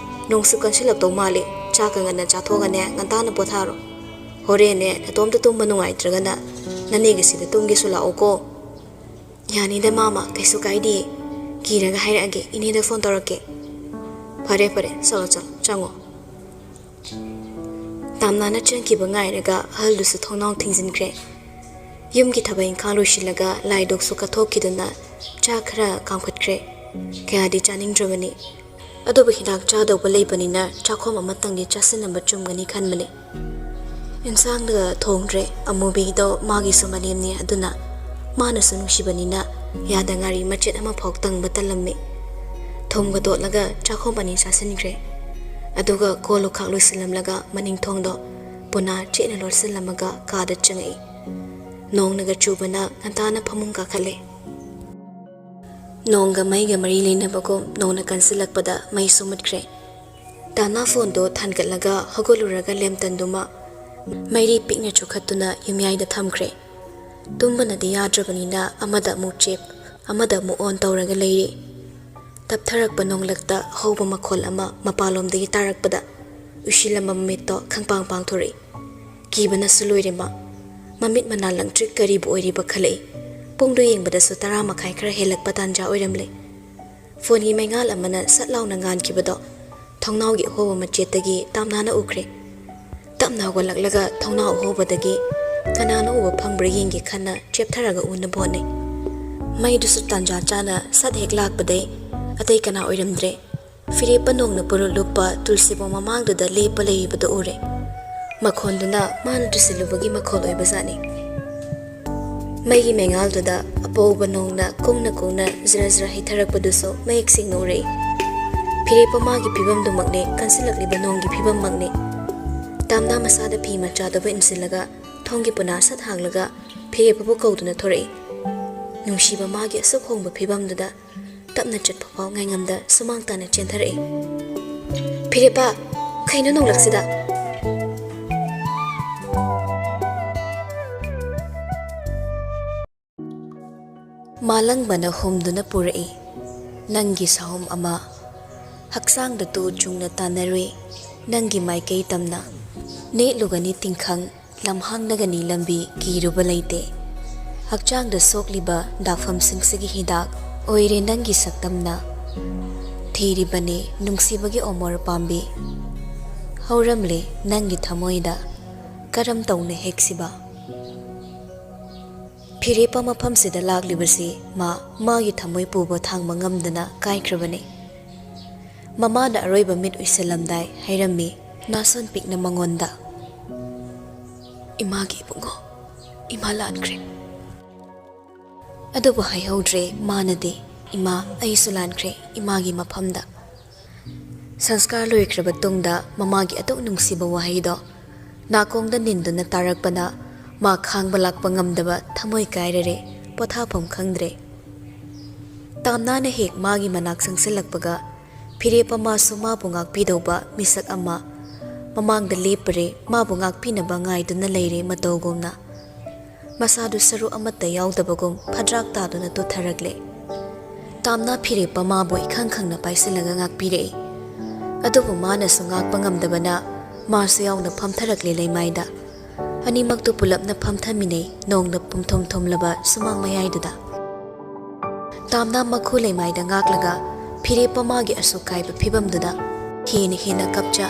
ꯅꯣꯡꯁꯨ ꯀꯟꯁꯤꯜꯂꯛꯇꯧ ꯃꯥꯜꯂꯦ ꯆꯥꯛꯀ ꯉꯟꯅ ꯆꯥꯊꯣꯛꯑꯒꯅꯦ ꯉꯟꯇꯥꯅ ꯄꯣꯊꯥꯔꯣ ꯍꯣꯔꯦꯟꯅꯦ ꯅꯇꯣꯝꯇ ꯇꯨꯝꯕ ꯅꯨꯡꯉꯥꯏꯇ꯭ꯔꯒꯅ ꯅꯅꯦꯒ ꯁꯤꯗ ꯇꯨꯝꯒꯦꯁꯨ ꯂꯥꯛꯑꯣꯀꯣ ꯌꯥꯅꯤꯗ ꯃꯥꯃꯥ ꯀꯩꯁꯨ ꯀꯥꯏꯗꯤꯌꯦ ꯀꯤꯔꯒ ꯍꯥꯏꯔꯛꯑꯒꯦ ꯏꯅꯦꯗ ꯐꯣꯟ ꯇꯧꯔꯛꯀꯦ ꯐꯔꯦ ꯐꯔꯦ ꯆꯠꯂꯣ ꯆꯠꯂꯣ ꯆꯪꯉꯣ ꯇꯥꯝꯅꯥꯅ ꯆꯪꯈꯤꯕ ꯉꯥꯏꯔꯒ ꯑꯍꯜꯗꯨꯁꯨ ꯊꯣꯡꯅꯥꯎ ꯊꯤꯡꯖꯤꯟꯈ꯭ꯔꯦ ꯌꯨꯝꯒꯤ ꯊꯕꯛ ꯏꯪꯈꯥꯡ ꯂꯣꯏꯁꯤꯜꯂꯒ ꯂꯥꯏꯗꯣꯛꯁꯨ ꯀꯠꯊꯣꯛꯈꯤꯗꯨꯅ ꯆꯥꯛ ꯈꯔ ꯀꯥꯝꯈꯠꯈ꯭ꯔꯦ ꯀꯌꯥꯗꯤ ꯆꯥꯅꯤꯡꯗ꯭ꯔꯕꯅꯤ ꯑꯗꯨꯕꯨ ꯍꯤꯗꯥꯛ ꯆꯥꯗꯧꯕ ꯂꯩꯕꯅꯤꯅ ꯆꯥꯛꯈꯣꯝ ꯑꯃꯇꯪꯗꯤ ꯆꯥꯁꯤꯟꯅꯕ ꯆꯨꯝꯒꯅꯤ ꯈꯟꯕꯅꯤ ꯏꯟꯁꯥꯡꯗ ꯊꯣꯡꯗ꯭ꯔꯦ ꯑꯃꯨꯕꯤꯗꯣ ꯃꯥꯒꯤꯁꯨ ꯃꯅꯦꯝꯅꯤ ꯑꯗꯨꯅ ꯃꯥꯅꯁꯨ ꯅꯨꯡꯁꯤꯕꯅꯤꯅ ꯌꯥꯗ ꯉꯥꯔꯤ ꯃꯆꯦꯠ ꯑꯃꯐꯥꯎ ꯇꯪꯕ ꯇꯜꯂꯝꯃꯤ ꯊꯨꯝꯒ ꯇꯣꯠꯂꯒ ꯆꯥꯛꯈꯣꯝ ꯑꯅꯤ ꯆꯥꯁꯤꯟꯈ꯭ꯔꯦ ꯑꯗꯨꯒ ꯀꯣꯜ ꯂꯨꯈꯥꯛ ꯂꯣꯏꯁꯤꯜꯂꯝꯂꯒ ꯃꯅꯤꯡꯊꯣꯡꯗꯣ ꯄꯨꯅꯥ ꯆꯦꯠꯅ ꯂꯣꯠꯁꯤꯜꯂꯝꯃꯒ ꯀꯥꯗ ꯆꯪꯉꯛꯏ ꯅꯣꯡꯅꯒ ꯆꯨꯕꯅ ꯉꯟꯇꯥꯅ ꯐꯃꯨꯡ ꯀꯥꯈꯠꯂꯦ ꯅꯣꯡꯒ ꯃꯩꯒ ꯃꯔꯤ ꯂꯩꯅꯕꯒꯨꯝ ꯅꯣꯡꯅ ꯀꯟꯁꯤꯜꯂꯛꯄꯗ ꯃꯩꯁꯨ ꯃꯨꯠꯈ꯭ꯔꯦ ꯇꯥꯝꯅꯥ ꯐꯣꯟꯗꯣ ꯊꯥꯟꯒꯠꯂꯒ ꯍꯧꯒꯠꯂꯨꯔꯒ ꯂꯦꯝꯇꯟꯗꯨꯃ ꯃꯩꯔꯤ ꯄꯤꯛꯅ ꯆꯨꯈꯠꯇꯨꯅ ꯌꯨꯝꯌꯥꯏꯗ ꯊꯝꯈ꯭ꯔꯦ ꯇꯨꯝꯕꯅꯗꯤ ꯌꯥꯗ꯭ꯔꯕꯅꯤꯅ ꯑꯃꯗ ꯑꯃꯨꯛ ꯆꯦꯞ ꯑꯃꯗ ꯑꯃꯨꯛ ꯑꯣꯟ ꯇꯧꯔꯒ ꯂꯩꯔꯤ ꯇꯞꯊꯔꯛꯄ ꯅꯣꯡꯂꯛꯇ ꯍꯧꯕ ꯃꯈꯣꯜ ꯑꯃ ꯃꯄꯥꯟꯂꯣꯝꯗꯒꯤ ꯇꯥꯔꯛꯄꯗ ꯎꯏꯁꯤꯜꯂꯝꯕ ꯃꯃꯤꯠꯇꯣ ꯈꯪꯄꯥꯡ ꯄꯥꯡꯊꯣꯔꯛꯏ ꯀꯤꯕꯅꯁꯨ ꯂꯣꯏꯔꯦ ꯃꯃꯤꯠ ꯃꯅꯥ ꯂꯪꯇ꯭ꯔꯤꯛ ꯀꯔꯤꯕꯨ ꯑꯣꯏꯔꯤꯕ ꯈꯜꯂꯛꯏ ꯄꯨꯡꯗꯨ ꯌꯦꯡꯕꯗꯁꯨ 10:30 ꯈꯔ ꯍꯦꯜꯂꯛꯄ ꯇꯥꯟꯖꯥ ꯑꯣꯏꯔꯝꯂꯦ ꯐꯣꯟꯒꯤ ꯃꯩꯉꯥꯜ ꯑꯃꯅ ꯁꯠ ꯂꯥꯎꯅ ꯉꯥꯟꯈꯤꯕꯗꯣ ꯊꯣꯡꯅꯥꯎꯒꯤ ꯑꯍꯣꯕ ꯃꯆꯦꯠꯇꯒꯤ ꯇꯥꯝꯅꯥꯅ ꯎꯈ꯭ꯔꯦ ꯇꯞꯅ ꯍꯧꯒꯠꯂꯛꯂꯒ ꯊꯣꯡꯅꯥꯎ ꯑꯍꯣꯕꯗꯒꯤ ꯀꯅꯥꯅ ꯎꯕ ꯐꯪꯕ꯭ꯔꯥ ꯌꯦꯡꯒꯦ ꯈꯟꯅ ꯆꯦꯞꯊꯔꯒ ꯎꯅꯕ ꯍꯣꯠꯅꯩ ꯃꯩꯗꯨꯁꯨ ꯇꯥꯟꯖꯥ ꯆꯥꯅ ꯁꯠ ꯍꯦꯛ ꯂꯥꯛꯄꯗꯩ ꯑꯇꯩ ꯀꯅꯥ ꯑꯣꯏꯔꯝꯗ꯭ꯔꯦ ꯐꯤꯔꯦꯞꯄ ꯅꯣꯡꯅ ꯄꯨꯔꯨꯠ ꯂꯨꯞꯄ ꯇꯨꯜꯁꯤꯕꯣꯡ ꯃꯃꯥꯡꯗꯨꯗ ꯂꯦꯞꯄ ꯂꯩꯔꯤꯕꯗꯨ ꯎꯔꯦ ꯃꯈꯣꯟꯗꯨꯅ ꯃꯥꯅ ꯇꯨꯁꯤꯜꯂꯨꯕꯒꯤ ꯃꯈꯣꯜ ꯑꯣꯏꯕꯖꯥꯠꯅꯤ ꯃꯩꯒꯤ ꯃꯩꯉꯥꯜꯗꯨꯗ ꯑꯄꯧꯕ ꯅꯣꯡꯅ ꯀꯨꯡꯅ ꯀꯨꯡꯅ ꯖꯔ ꯖꯔ ꯍꯩꯊꯔꯛꯄꯗꯨꯁꯨ ꯃꯌꯦꯛ ꯁꯦꯡꯅ ꯎꯔꯛꯏ ꯐꯤꯔꯦꯞꯄ ꯃꯥꯒꯤ ꯐꯤꯕꯝꯗꯨꯃꯛꯅꯤ ꯀꯟꯁꯤꯜꯂꯛꯂꯤꯕ ꯅꯣꯡꯒꯤ ꯐꯤꯕꯝꯃꯛꯅꯤ ꯇꯥꯝꯅꯥ ꯃꯁꯥꯗ ꯐꯤ ꯃꯆꯥꯗꯨꯕ ꯏꯟꯁꯤꯜꯂꯒ ꯊꯣꯡꯒꯤ ꯄꯨꯅꯥ ꯁꯠ ꯍꯥꯡꯂꯒ ꯐꯤꯔꯦꯞꯄꯕꯨ ꯀꯧꯗꯨꯅ ꯊꯣꯔꯛꯏ ꯅꯨꯡꯁꯤꯕ ꯃꯥꯒꯤ ꯑꯁꯨꯛ ꯍꯣꯡꯕ ꯐꯤꯕꯝꯗꯨꯗ ꯇꯞꯅ ꯆꯠꯄ ꯐꯥꯎ ꯉꯥꯏꯉꯝꯗ ꯁꯨꯃꯥꯡ ꯇꯥꯅ ꯆꯦꯟꯊꯔꯛꯏ ꯐꯤꯔꯦꯞꯄ ꯀꯩꯅꯣ ꯅꯣꯡꯂꯛꯁꯤꯗ ꯃꯥꯂꯪꯕꯅ ꯍꯣꯝꯗꯨꯅ ꯄꯨꯔꯛꯏ ꯅꯪꯒꯤ ꯁꯥꯍꯨꯝ ꯑꯃ ꯍꯛꯆꯥꯡꯗ ꯇꯨ ꯆꯨꯡꯅ ꯇꯥꯟꯅꯔꯨꯏ ꯅꯪꯒꯤ ꯃꯥꯏꯀꯩ ꯇꯝꯅ ꯅꯦꯠꯂꯨꯒꯅꯤ ꯇꯤꯡꯈꯪ ꯂꯝꯍꯥꯡꯂꯒꯅꯤ ꯂꯝꯕꯤ ꯀꯤꯔꯨꯕ ꯂꯩꯇꯦ ꯍꯛꯆꯥꯡꯗ ꯁꯣꯛꯂꯤꯕ ꯗꯥꯛꯐꯝꯁꯤꯡꯁꯤꯒꯤ ꯍꯤꯗꯥꯛ ꯑꯣꯏꯔꯦ ꯅꯪꯒꯤ ꯁꯛꯇꯝꯅ ꯊꯤꯔꯤꯕꯅꯤ ꯅꯨꯡꯁꯤꯕꯒꯤ ꯑꯣꯃꯣꯔ ꯄꯥꯝꯕꯤ ꯍꯧꯔꯝꯂꯦ ꯅꯪꯒꯤ ꯊꯃꯣꯏꯗ ꯀꯔꯝ ꯇꯧꯅ ꯍꯦꯛꯁꯤꯕ ꯐꯤꯔꯦꯞꯄ ꯃꯐꯝꯁꯤꯗ ꯂꯥꯛꯂꯤꯕꯁꯤ ꯃꯥꯒꯤ ꯊꯃꯣꯏ ꯄꯨꯕ ꯊꯥꯡꯕ ꯉꯝꯗꯅ ꯀꯥꯏꯈ꯭ꯔꯕꯅꯤ ꯃꯃꯥꯅ ꯑꯔꯣꯏꯕ ꯃꯤꯠ ꯎꯏꯁꯤꯜꯂꯝꯗꯥꯏ ꯍꯥꯏꯔꯝꯃꯤ ꯅꯥꯁꯣꯟ ꯄꯤꯛꯅ ꯃꯉꯣꯟꯗ ꯏꯃꯥꯒꯤ ꯏꯕꯨꯡꯉꯣ ꯏꯃꯥ ꯂꯥꯟꯈ꯭ꯔꯦ ꯑꯗꯨꯕꯨ ꯍꯥꯏꯍꯧꯗ꯭ꯔꯦ ꯃꯥꯅꯗꯤ ꯏꯃꯥ ꯑꯩꯁꯨ ꯂꯥꯟꯈ꯭ꯔꯦ ꯏꯃꯥꯒꯤ ꯃꯐꯝꯗ ꯁꯪꯁꯀꯥꯔ ꯂꯣꯏꯈ꯭ꯔꯕ ꯇꯨꯡꯗ ꯃꯃꯥꯒꯤ ꯑꯗꯨꯛ ꯅꯨꯡꯁꯤꯕ ꯋꯥꯍꯩꯗꯣ ꯅꯥꯀꯣꯡꯗ ꯅꯤꯟꯗꯨꯅ ꯇꯥꯔꯛꯄꯅ ꯃꯥ ꯈꯥꯡꯕ ꯂꯥꯛꯄ ꯉꯝꯗꯕ ꯊꯃꯣꯏ ꯀꯥꯏꯔꯔꯦ ꯄꯣꯊꯥꯐꯝ ꯈꯪꯗ꯭ꯔꯦ ꯇꯥꯝꯅꯥꯅ ꯍꯦꯛ ꯃꯥꯒꯤ ꯃꯅꯥꯛ ꯆꯪꯁꯤꯜꯂꯛꯄꯒ ꯐꯤꯔꯦꯞ ꯑꯃꯁꯨ ꯃꯥꯕꯨ ꯉꯥꯛꯄꯤꯗꯧꯕ ꯃꯤꯁꯛ ꯑꯃ ꯃꯃꯥꯡꯗ ꯂꯦꯞꯄꯔꯦ ꯃꯥꯕꯨ ꯉꯥꯛꯄꯤꯅꯕ ꯉꯥꯏꯗꯨꯅ ꯂꯩꯔꯦ ꯃꯇꯧꯒꯨꯝꯅ ꯃꯁꯥꯗꯨ ꯁꯔꯨ ꯑꯃꯠꯇ ꯌꯥꯎꯗꯕꯒꯨꯝ ꯐꯗ꯭ꯔꯥꯛ ꯇꯥꯗꯨꯅ ꯇꯨꯊꯔꯛꯂꯦ ꯇꯥꯝꯅꯥ ꯐꯤꯔꯦꯞ ꯃꯥꯕꯨ ꯏꯈꯪ ꯈꯪꯅ ꯄꯥꯏꯁꯤꯜꯂꯒ ꯉꯥꯛꯄꯤꯔꯛꯏ ꯑꯗꯨꯕꯨ ꯃꯥꯅꯁꯨ ꯉꯥꯛꯄ ꯉꯝꯗꯕꯅ ꯃꯥꯁꯨ ꯌꯥꯎꯅ ꯐꯝꯊꯔꯛꯂꯦ ꯂꯩꯃꯥꯏꯗ ꯑꯅꯤꯃꯛꯇꯨ ꯄꯨꯂꯞꯅ ꯐꯝꯊꯃꯤꯟꯅꯩ ꯅꯣꯡꯅ ꯄꯨꯝꯊꯨꯝ ꯊꯨꯝꯂꯕ ꯁꯨꯃꯥꯡ ꯃꯌꯥꯏꯗꯨꯗ ꯇꯥꯝꯅꯥ ꯃꯈꯨ ꯂꯩꯃꯥꯏꯗ ꯉꯥꯛꯂꯒ ꯐꯤꯔꯦꯞ ꯃꯥꯒꯤ ꯑꯁꯨꯛ ꯀꯥꯏꯕ ꯐꯤꯕꯝꯗꯨꯗ ꯍꯦꯟꯅ ꯀꯞꯆ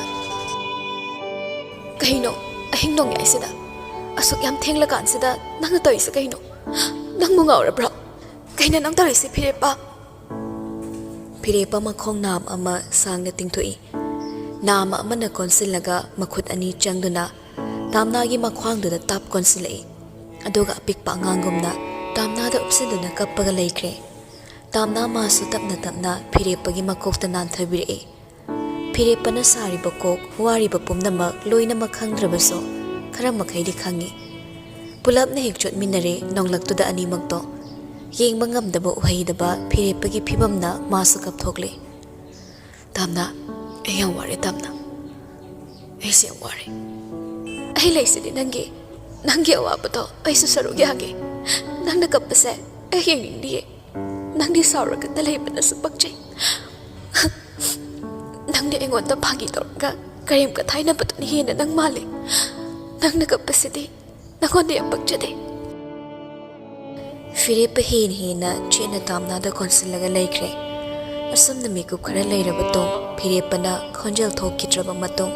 ꯀꯩꯅꯣ ꯑꯍꯤꯡ ꯅꯣꯡꯌꯥꯏꯁꯤꯗ ꯑꯁꯨꯛ ꯌꯥꯝ ꯊꯦꯡꯂꯀꯥꯟꯁꯤꯗ ꯅꯪꯅ ꯇꯧꯔꯤꯁꯦ ꯀꯩꯅꯣ ꯅꯪꯕꯨ ꯉꯥꯎꯔꯕ꯭ꯔꯣ ꯀꯩꯅꯣ ꯅꯪ ꯇꯧꯔꯤꯁꯦ ꯐꯤꯔꯦꯞꯄ ꯐꯤꯔꯦꯞꯄ ꯃꯈꯣꯡ ꯅꯥꯝ ꯑꯃ ꯁꯥꯡꯅ ꯇꯤꯡꯊꯣꯛꯏ ꯅꯥꯝ ꯑꯃꯅ ꯀꯣꯟꯁꯤꯜꯂꯒ ꯃꯈꯨꯠ ꯑꯅꯤ ꯆꯪꯗꯨꯅ ꯇꯥꯝꯅꯥꯒꯤ ꯃꯈ꯭ꯋꯥꯡꯗꯨꯗ ꯇꯥꯞ ꯀꯣꯟꯁꯤꯜꯂꯛꯏ ꯑꯗꯨꯒ ꯑꯄꯤꯛꯄ ꯑꯉꯥꯡꯒꯨꯝꯅ ꯇꯥꯝꯅꯥꯗ ꯎꯞꯁꯤꯟꯗꯨꯅ ꯀꯞꯄꯒ ꯂꯩꯈ꯭ꯔꯦ ꯇꯥꯝꯅꯥ ꯃꯥꯁꯨ ꯇꯞꯅ ꯐꯤꯔꯦꯞꯄꯒꯤ ꯃꯀꯣꯛꯇ ꯅꯥꯟꯊꯕꯤꯔꯛꯏ ꯐꯤꯔꯦꯞꯄꯅ ꯁꯥꯔꯤꯕ ꯀꯣꯛ ꯋꯥꯔꯤꯕ ꯄꯨꯝꯅꯃꯛ ꯂꯣꯏꯅꯃꯛ ꯈꯪꯗ꯭ꯔꯕꯁꯨ ꯈꯔ ꯃꯈꯩꯗꯤ ꯈꯪꯉꯤ ꯄꯨꯂꯞꯅ ꯍꯦꯛ ꯆꯣꯠꯃꯤꯟꯅꯔꯦ ꯅꯣꯡꯂꯛꯇꯨꯗ ꯑꯅꯤꯃꯛꯇꯣ ꯌꯦꯡꯕ ꯉꯝꯗꯕ ꯎꯍꯩꯗꯕ ꯐꯤꯔꯦꯞꯄꯒꯤ ꯐꯤꯕꯝꯅ ꯃꯥꯁꯨ ꯀꯞꯊꯣꯛꯂꯦ ꯇꯥꯝꯅꯥ ꯑꯩ ꯌꯥꯝ ꯋꯥꯔꯦ ꯇꯥꯝꯅꯥ ꯑꯩꯁꯦ ꯌꯥꯝ ꯋꯥꯔꯦ ꯑꯩ ꯂꯩꯁꯤꯗꯤ ꯅꯪꯒꯤ ꯑꯋꯥꯕꯗꯣ ꯑꯩꯁꯨ ꯁꯔꯨꯛ ꯌꯥꯒꯦ ꯅꯪꯅ ꯀꯞꯄꯁꯦ ꯑꯩ ꯌꯦꯡꯅꯤꯡꯗꯤꯌꯦ ꯅꯪꯗꯤ ꯁꯥꯎꯔꯒꯇ ꯂꯩꯕꯅꯁꯨ ꯄꯛꯆꯩ ꯅꯪꯗꯤ ꯑꯩꯉꯣꯟꯗ ꯐꯥꯒꯤ ꯇꯧꯔꯒ ꯀꯔꯦꯝꯀ ꯊꯥꯏꯅꯕꯗꯨꯅ ꯍꯦꯟꯅ ꯅꯪ ꯃꯥꯜꯂꯦ ꯅꯪꯅ ꯀꯞꯄꯁꯤꯗꯤ ꯅꯪꯉꯣꯟꯗ ꯌꯥꯝ ꯄꯛꯆꯗꯦ ꯐꯤꯔꯦꯞꯄ ꯍꯦꯟꯅ ꯆꯦꯠꯅ ꯇꯥꯝꯅꯥꯗ ꯀꯣꯟꯁꯤꯜꯂꯒ ꯂꯩꯈ꯭ꯔꯦ ꯑꯁꯨꯝꯅ ꯃꯤꯀꯨꯞ ꯈꯔ ꯂꯩꯔꯕ ꯇꯨꯡ ꯐꯤꯔꯦꯞꯄꯅ ꯈꯣꯟꯖꯦꯜ ꯊꯣꯛꯈꯤꯗ꯭ꯔꯕ ꯃꯇꯨꯡ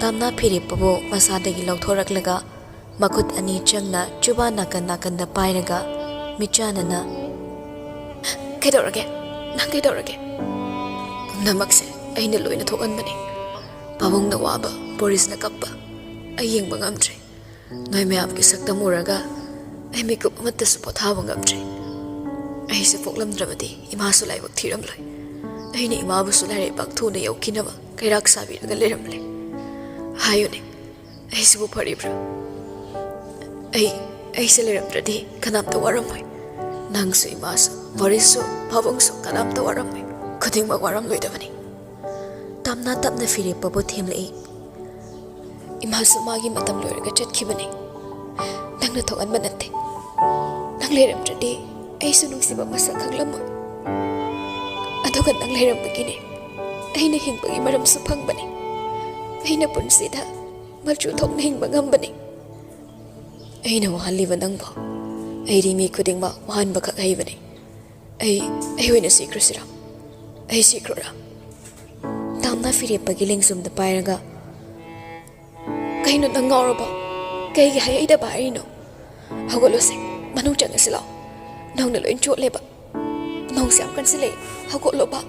ꯇꯥꯝꯅꯥ ꯐꯤꯔꯦꯞꯄꯕꯨ ꯃꯁꯥꯗꯒꯤ ꯂꯧꯊꯣꯔꯛꯂꯒ ꯃꯈꯨꯠ ꯑꯅꯤ ꯆꯪꯅ ꯆꯨꯕꯥꯟ ꯅꯥꯀꯟꯗ ꯄꯥꯏꯔꯒ ꯃꯤꯠꯆꯥꯟꯅꯅ ꯀꯩꯗꯧꯔꯒꯦ ꯅꯪ ꯀꯩꯗꯧꯔꯒꯦ ꯄꯨꯝꯅꯃꯛꯁꯦ ꯑꯩꯅ ꯂꯣꯏꯅ ꯊꯣꯛꯍꯟꯕꯅꯤ ꯄꯥꯕꯨꯡꯅ ꯋꯥꯕ ꯕꯣꯔꯤꯁꯅ ꯀꯞꯄ ꯑꯩ ꯌꯦꯡꯕ ꯉꯝꯗ꯭ꯔꯦ ꯅꯣꯏ ꯃꯌꯥꯝꯒꯤ ꯁꯛꯇꯝ ꯎꯔꯒ ꯑꯩ ꯃꯤꯀꯨꯞ ꯑꯃꯠꯇꯁꯨ ꯄꯣꯊꯥꯕ ꯉꯝꯗ꯭ꯔꯦ ꯑꯩꯁꯦ ꯄꯣꯛꯂꯝꯗ꯭ꯔꯕꯗꯤ ꯏꯃꯥꯁꯨ ꯂꯥꯏꯕꯛ ꯊꯤꯔꯝꯂꯣꯏ ꯑꯩꯅ ꯏꯃꯥꯕꯨꯁꯨ ꯂꯥꯏꯔꯩꯕꯥꯛ ꯊꯨꯅ ꯌꯧꯈꯤꯅꯕ ꯀꯩꯔꯥꯛ ꯁꯥꯕꯤꯔꯒ ꯂꯩꯔꯝꯂꯦ ꯍꯥꯏꯌꯨꯅꯦ ꯑꯩꯁꯤꯕꯨ ꯐꯔꯤꯕ꯭ꯔꯥ ꯑꯩꯁꯦ ꯂꯩꯔꯝꯗ꯭ꯔꯗꯤ ꯀꯅꯥꯝꯇ ꯋꯥꯔꯝꯃꯣꯏ ꯅꯪꯁꯨ ꯏꯃꯥꯁꯨ ꯕꯣꯔꯤꯁꯁꯨ ꯄꯥꯕꯨꯡꯁꯨ ꯀꯅꯥꯝꯇ ꯋꯥꯔꯝꯃꯣꯏ ꯈꯨꯗꯤꯡꯃꯛ ꯋꯥꯔꯝꯂꯣꯏꯗꯕꯅꯤ ꯇꯥꯝꯅꯥ ꯇꯞꯅ ꯐꯤꯔꯦꯞꯄꯕꯨ ꯊꯦꯝꯂꯛꯏ ꯏꯃꯥꯁꯨ ꯃꯥꯒꯤ ꯃꯇꯝ ꯂꯣꯏꯔꯒ ꯆꯠꯈꯤꯕꯅꯤ ꯅꯪꯅ ꯊꯣꯛꯍꯟꯕ ꯅꯠꯇꯦ ꯅꯪ ꯂꯩꯔꯝꯗ꯭ꯔꯗꯤ ꯑꯩꯁꯨ ꯅꯨꯡꯁꯤꯕ ꯃꯁꯛ ꯈꯪꯂꯝꯃꯣꯏ ꯑꯗꯨꯒ ꯅꯪ ꯂꯩꯔꯝꯕꯒꯤꯅꯦ ꯑꯩꯅ ꯍꯤꯡꯕꯒꯤ ꯃꯔꯝꯁꯨ ꯐꯪꯕꯅꯤ ꯑꯩꯅ ꯄꯨꯟꯁꯤꯗ ꯃꯆꯨ ꯊꯣꯛꯅ ꯍꯤꯡꯕ ꯉꯝꯕꯅꯤ ꯑꯩꯅ ꯋꯥꯍꯜꯂꯤꯕ ꯅꯪꯕꯨ ꯑꯩꯗꯤ ꯃꯤ ꯈꯨꯗꯤꯡꯃꯛ ꯋꯥꯍꯟꯕꯈꯛ ꯍꯩꯕꯅꯤ ꯑꯩ ꯑꯣꯏꯅ ꯁꯤꯈ꯭ꯔꯁꯤꯔꯥ ꯑꯩ ꯁꯤꯈ꯭ꯔꯣꯔꯥ ꯇꯥꯝꯅꯥ ꯐꯤꯔꯦꯞꯄꯒꯤ ꯂꯦꯡꯖꯨꯝꯗ ꯄꯥꯏꯔꯒ ꯀꯩꯅꯣ ꯅꯪ ꯉꯥꯎꯔꯕꯣ ꯀꯩꯒꯤ ꯍꯩꯗꯕ ꯍꯥꯏꯔꯤꯅꯣ ꯍꯧꯒꯠꯂꯨꯁꯦ ꯃꯅꯨꯡ ꯆꯪꯉꯁꯤ ꯂꯥꯛꯑꯣ ꯅꯪꯅ ꯂꯣꯏ ꯆꯣꯠꯂꯦꯕ ꯅꯣꯡꯁꯦ ꯌꯥꯝ ꯀꯟꯁꯤꯜꯂꯛꯏ ꯍꯧꯒꯠꯂꯣꯕ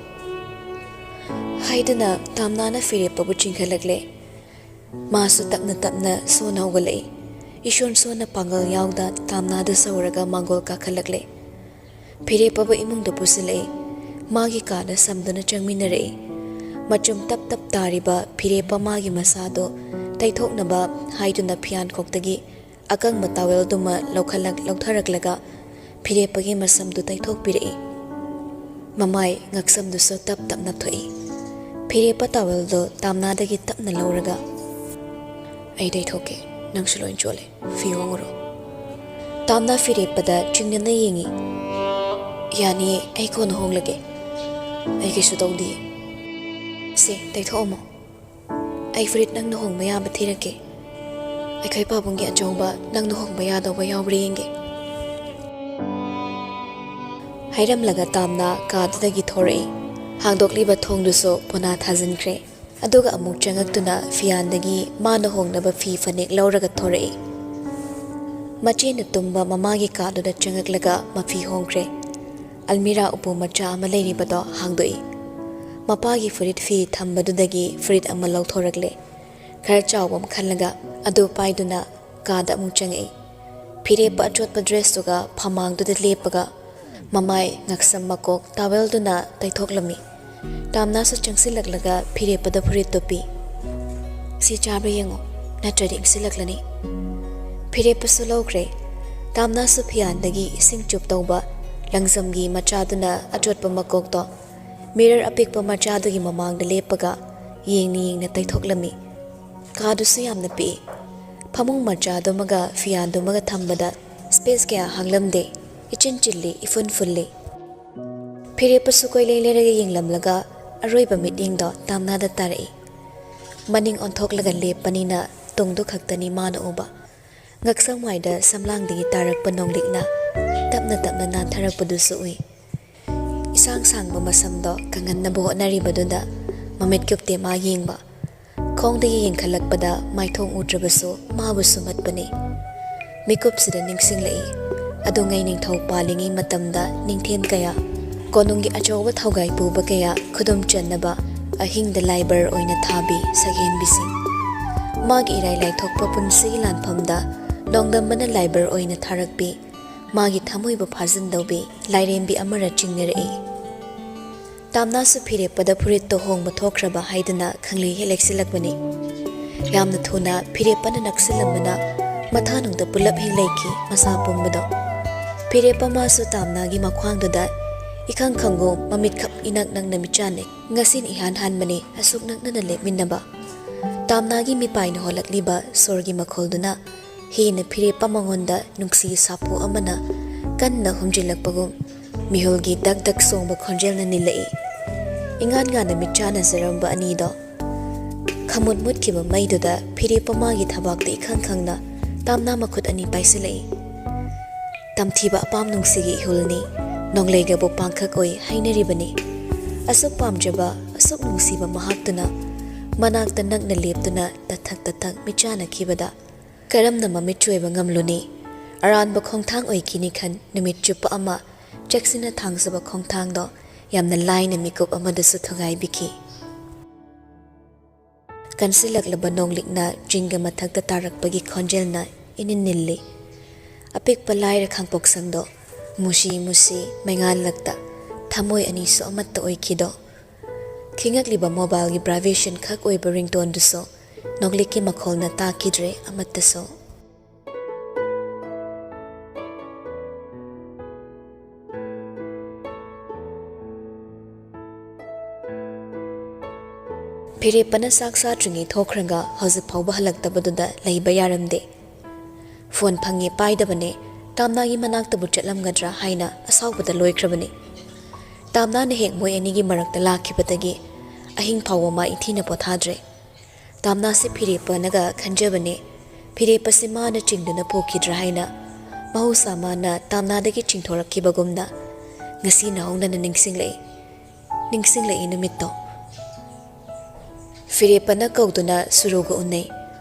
ꯍꯥꯏꯗꯨꯅ ꯇꯥꯝꯅꯥꯅ ꯐꯤꯔꯦꯞꯄꯕꯨ ꯆꯤꯡꯈꯠꯂꯛꯂꯦ ꯃꯥꯁꯨ ꯇꯞꯅ ꯁꯣꯟꯅ ꯍꯧꯒꯠꯂꯛꯏ ꯏꯁꯣꯟ ꯁꯣꯟꯅ ꯄꯥꯡꯒꯜ ꯌꯥꯎꯗ ꯇꯥꯝꯅꯥꯗ ꯁꯧꯔꯒ ꯃꯥꯡꯒꯣꯜ ꯀꯥꯈꯠꯂꯛꯂꯦ ꯐꯤꯔꯦꯞꯄꯕꯨ ꯏꯃꯨꯡꯗ ꯄꯨꯁꯤꯜꯂꯛꯏ ꯃꯥꯒꯤ ꯀꯥꯗ ꯁꯝꯗꯨꯅ ꯆꯪꯃꯤꯟꯅꯔꯛꯏ ꯃꯆꯨꯝ ꯇꯞ ꯇꯥꯔꯤꯕ ꯐꯤꯔꯦꯞꯄ ꯃꯥꯒꯤ ꯃꯁꯥꯗꯣ ꯇꯩꯊꯣꯛꯅꯕ ꯍꯥꯏꯗꯨꯅ ꯐꯤꯌꯥꯟꯈꯣꯛꯇꯒꯤ ꯑꯀꯪꯕ ꯇꯥꯋꯦꯜꯗꯨꯃ ꯂꯧꯊꯔꯛꯂꯒ ꯐꯤꯔꯦꯞꯄꯒꯤ ꯃꯁꯝꯗꯨ ꯇꯩꯊꯣꯛꯄꯤꯔꯛꯏ ꯃꯃꯥꯏ ꯉꯛꯁꯝꯗꯨꯁꯨ ꯇꯞꯅ ꯊꯣꯛꯏ ꯐꯤꯔꯦꯞꯄ ꯇꯥꯋꯦꯜꯗꯣ ꯇꯥꯝꯅꯥꯗꯒꯤ ꯇꯞꯅ ꯂꯧꯔꯒ ꯑꯩ ꯇꯩꯊꯣꯛꯀꯦ ꯅꯪꯁꯨ ꯂꯣꯏ ꯆꯣꯠꯂꯦ ꯐꯤ ꯍꯣꯡꯉꯨꯔꯣ ꯇꯥꯝꯅꯥ ꯐꯤꯔꯦꯞꯄꯗ ꯆꯤꯡꯅꯅ ꯌꯦꯡꯉꯤ ꯌꯥꯅꯤꯌꯦ ꯑꯩ ꯀꯣꯟꯅ ꯍꯣꯡꯂꯒꯦ ꯑꯩ ꯀꯩꯁꯨ ꯇꯧꯗꯤꯌꯦ ꯁꯦ ꯇꯩꯊꯣꯛꯑꯝꯃꯣ ꯑꯩ ꯐꯨꯔꯤꯠ ꯅꯪꯅ ꯍꯣꯡꯕ ꯌꯥꯕ ꯊꯤꯔꯛꯀꯦ ꯑꯩꯈꯣꯏ ꯄꯥꯕꯨꯡꯒꯤ ꯑꯆꯧꯕ ꯅꯪꯅ ꯍꯣꯡꯕ ꯌꯥꯗꯧꯕ ꯌꯥꯎꯕ꯭ꯔꯥ ꯌꯦꯡꯒꯦ ꯍꯥꯏꯔꯝꯂꯒ ꯇꯥꯝꯅꯥ ꯀꯥꯗꯨꯗꯒꯤ ꯊꯣꯔꯛꯏ ꯍꯥꯡꯗꯣꯛꯂꯤꯕ ꯊꯣꯡꯗꯨꯁꯨ ꯄꯣꯅꯥ ꯊꯥꯖꯤꯟꯈ꯭ꯔꯦ ꯑꯗꯨꯒ ꯑꯃꯨꯛ ꯆꯪꯉꯛꯇꯨꯅ ꯐꯤꯌꯥꯟꯗꯒꯤ ꯃꯥꯅ ꯍꯣꯡꯅꯕ ꯐꯤ ꯐꯅꯦꯛ ꯂꯧꯔꯒ ꯊꯣꯔꯛꯏ ꯃꯆꯦꯅ ꯇꯨꯝꯕ ꯃꯃꯥꯒꯤ ꯀꯥꯗꯨꯗ ꯆꯪꯉꯛꯂꯒ ꯃꯐꯤ ꯍꯣꯡꯈ꯭ꯔꯦ ꯑꯜꯃꯤꯔꯥ ꯎꯄꯨ ꯃꯆꯥ ꯑꯃ ꯂꯩꯔꯤꯕꯗꯣ ꯍꯥꯡꯗꯣꯛꯏ ꯃꯄꯥꯒꯤ ꯐꯨꯔꯤꯠ ꯐꯤ ꯊꯝꯕꯗꯨꯗꯒꯤ ꯐꯨꯔꯤꯠ ꯑꯃ ꯂꯧꯊꯣꯔꯛꯂꯦ ꯈꯔ ꯆꯥꯎꯕ ꯑꯃ ꯈꯜꯂꯒ ꯑꯗꯨ ꯄꯥꯏꯗꯨꯅ ꯀꯥꯗ ꯑꯃꯨꯛ ꯆꯪꯉꯛꯏ Firepa achotpa dress tuga phamangduda lepaga mamai ngaksam makok tawelduna taithoklami. Tamna su changsilaklaga firepada furit topi. Si chabra yengo natradi ingsilaklani. Firepa su lawkre. Tamna su phiyandagi ising chup tawba langzamgi machaduna achotpa makok to mirror apikpa machadagi mamangda lepaga yengni taithoklami. Kadusu yamna pi. Pamung machadumaga fiyandumaga thambada space kaya hanglamde ichin chilli ifun fulli. Firepa su koy leileraga yenglamlaga aroiba meeting do tamnada tarai. Maning onthoklaga lepanina tungdu khaktani mana uba. Ngaksang maida samlangdigi tarakpa nonglikna tapna tapna nantharakpadusu ui. Isang sangba masamdo kanganna buhonaribadunda mamit kyupte ma yengba. Khongdagi yengkhalakpada maithong utrabasu mabusu matpani. Mikupsida ningsinglai adu ngai ningthau palingi matamda ningthen kaya konungi achoba thaugai puba kaya khudum channaba ahingda liber oina thabi sagen bising. Magi irai lai thokpa punsi lanphamda nongdambana liber oina tharakpi magi thamoiba phajindaubi lairembi amara chingnerai. Tamna su firepada furit to hongba thokraba haidana khangli helexilakbani. Yamna thuna firepana naksilambana mathanungda pulap hilaiki masa pumbado. Firepa masu tamnagi makhwangduda ikhang khango mamit khap inak nang namichane ngasin ihan hanmani asuk nakna lepminaba. Tamnagi mipaina holakliba sorgi makholduna hina firepa mangonda nungsi sapu amana kanna humjilakpagum mihulgi dak dak songba khonjelna nilai. Ingan ngana michana zaramba anido. Khamut mutkiba maiduda firepa magi thabakta ikhang khangna tamna makhut ani paisilai. Tamthiba apam nungsigi ihulni nongleiga bo pangkhak oi hainaribani. Asuk pamjaba asuk nungsiba mahaktuna manakta nakna leptuna tathak michana khibada karamna mamichoiba ngamluni. Aranba khongthang oi kini khan numit chupa ama jaksina thangsaba khongthang do yamna laina mikup amadasu thogai biki. Kansilaklaba nonglikna jinga mathakta tarakpagi khonjelna ininilli. Apikpa laira khangpoksangdo musi maingal lakta thamoi aniso amatta oikido. Khingakliba mobile gi vibration khak oiba ringtone duso nongliki makholna takidre amatta so. Firepana saksa tringi thokhranga hozik phawba halaktabaduda leiba yaramde. Phone phangi paidabane tamnagi manaktabu chatlamgadra haina asawbada loikrabane. Tamna ne hek moi anigi marakta lakhibadagi ahing phawwa ma ithina pothadre. Tamna se firepanaga khanjabane firepa se mana chingduna pokhidra haina mahusa mana tamnadagi chingthorakkibagumna ngasi nahongdana ningsinglai numitto. Firepana kauduna suruga unai.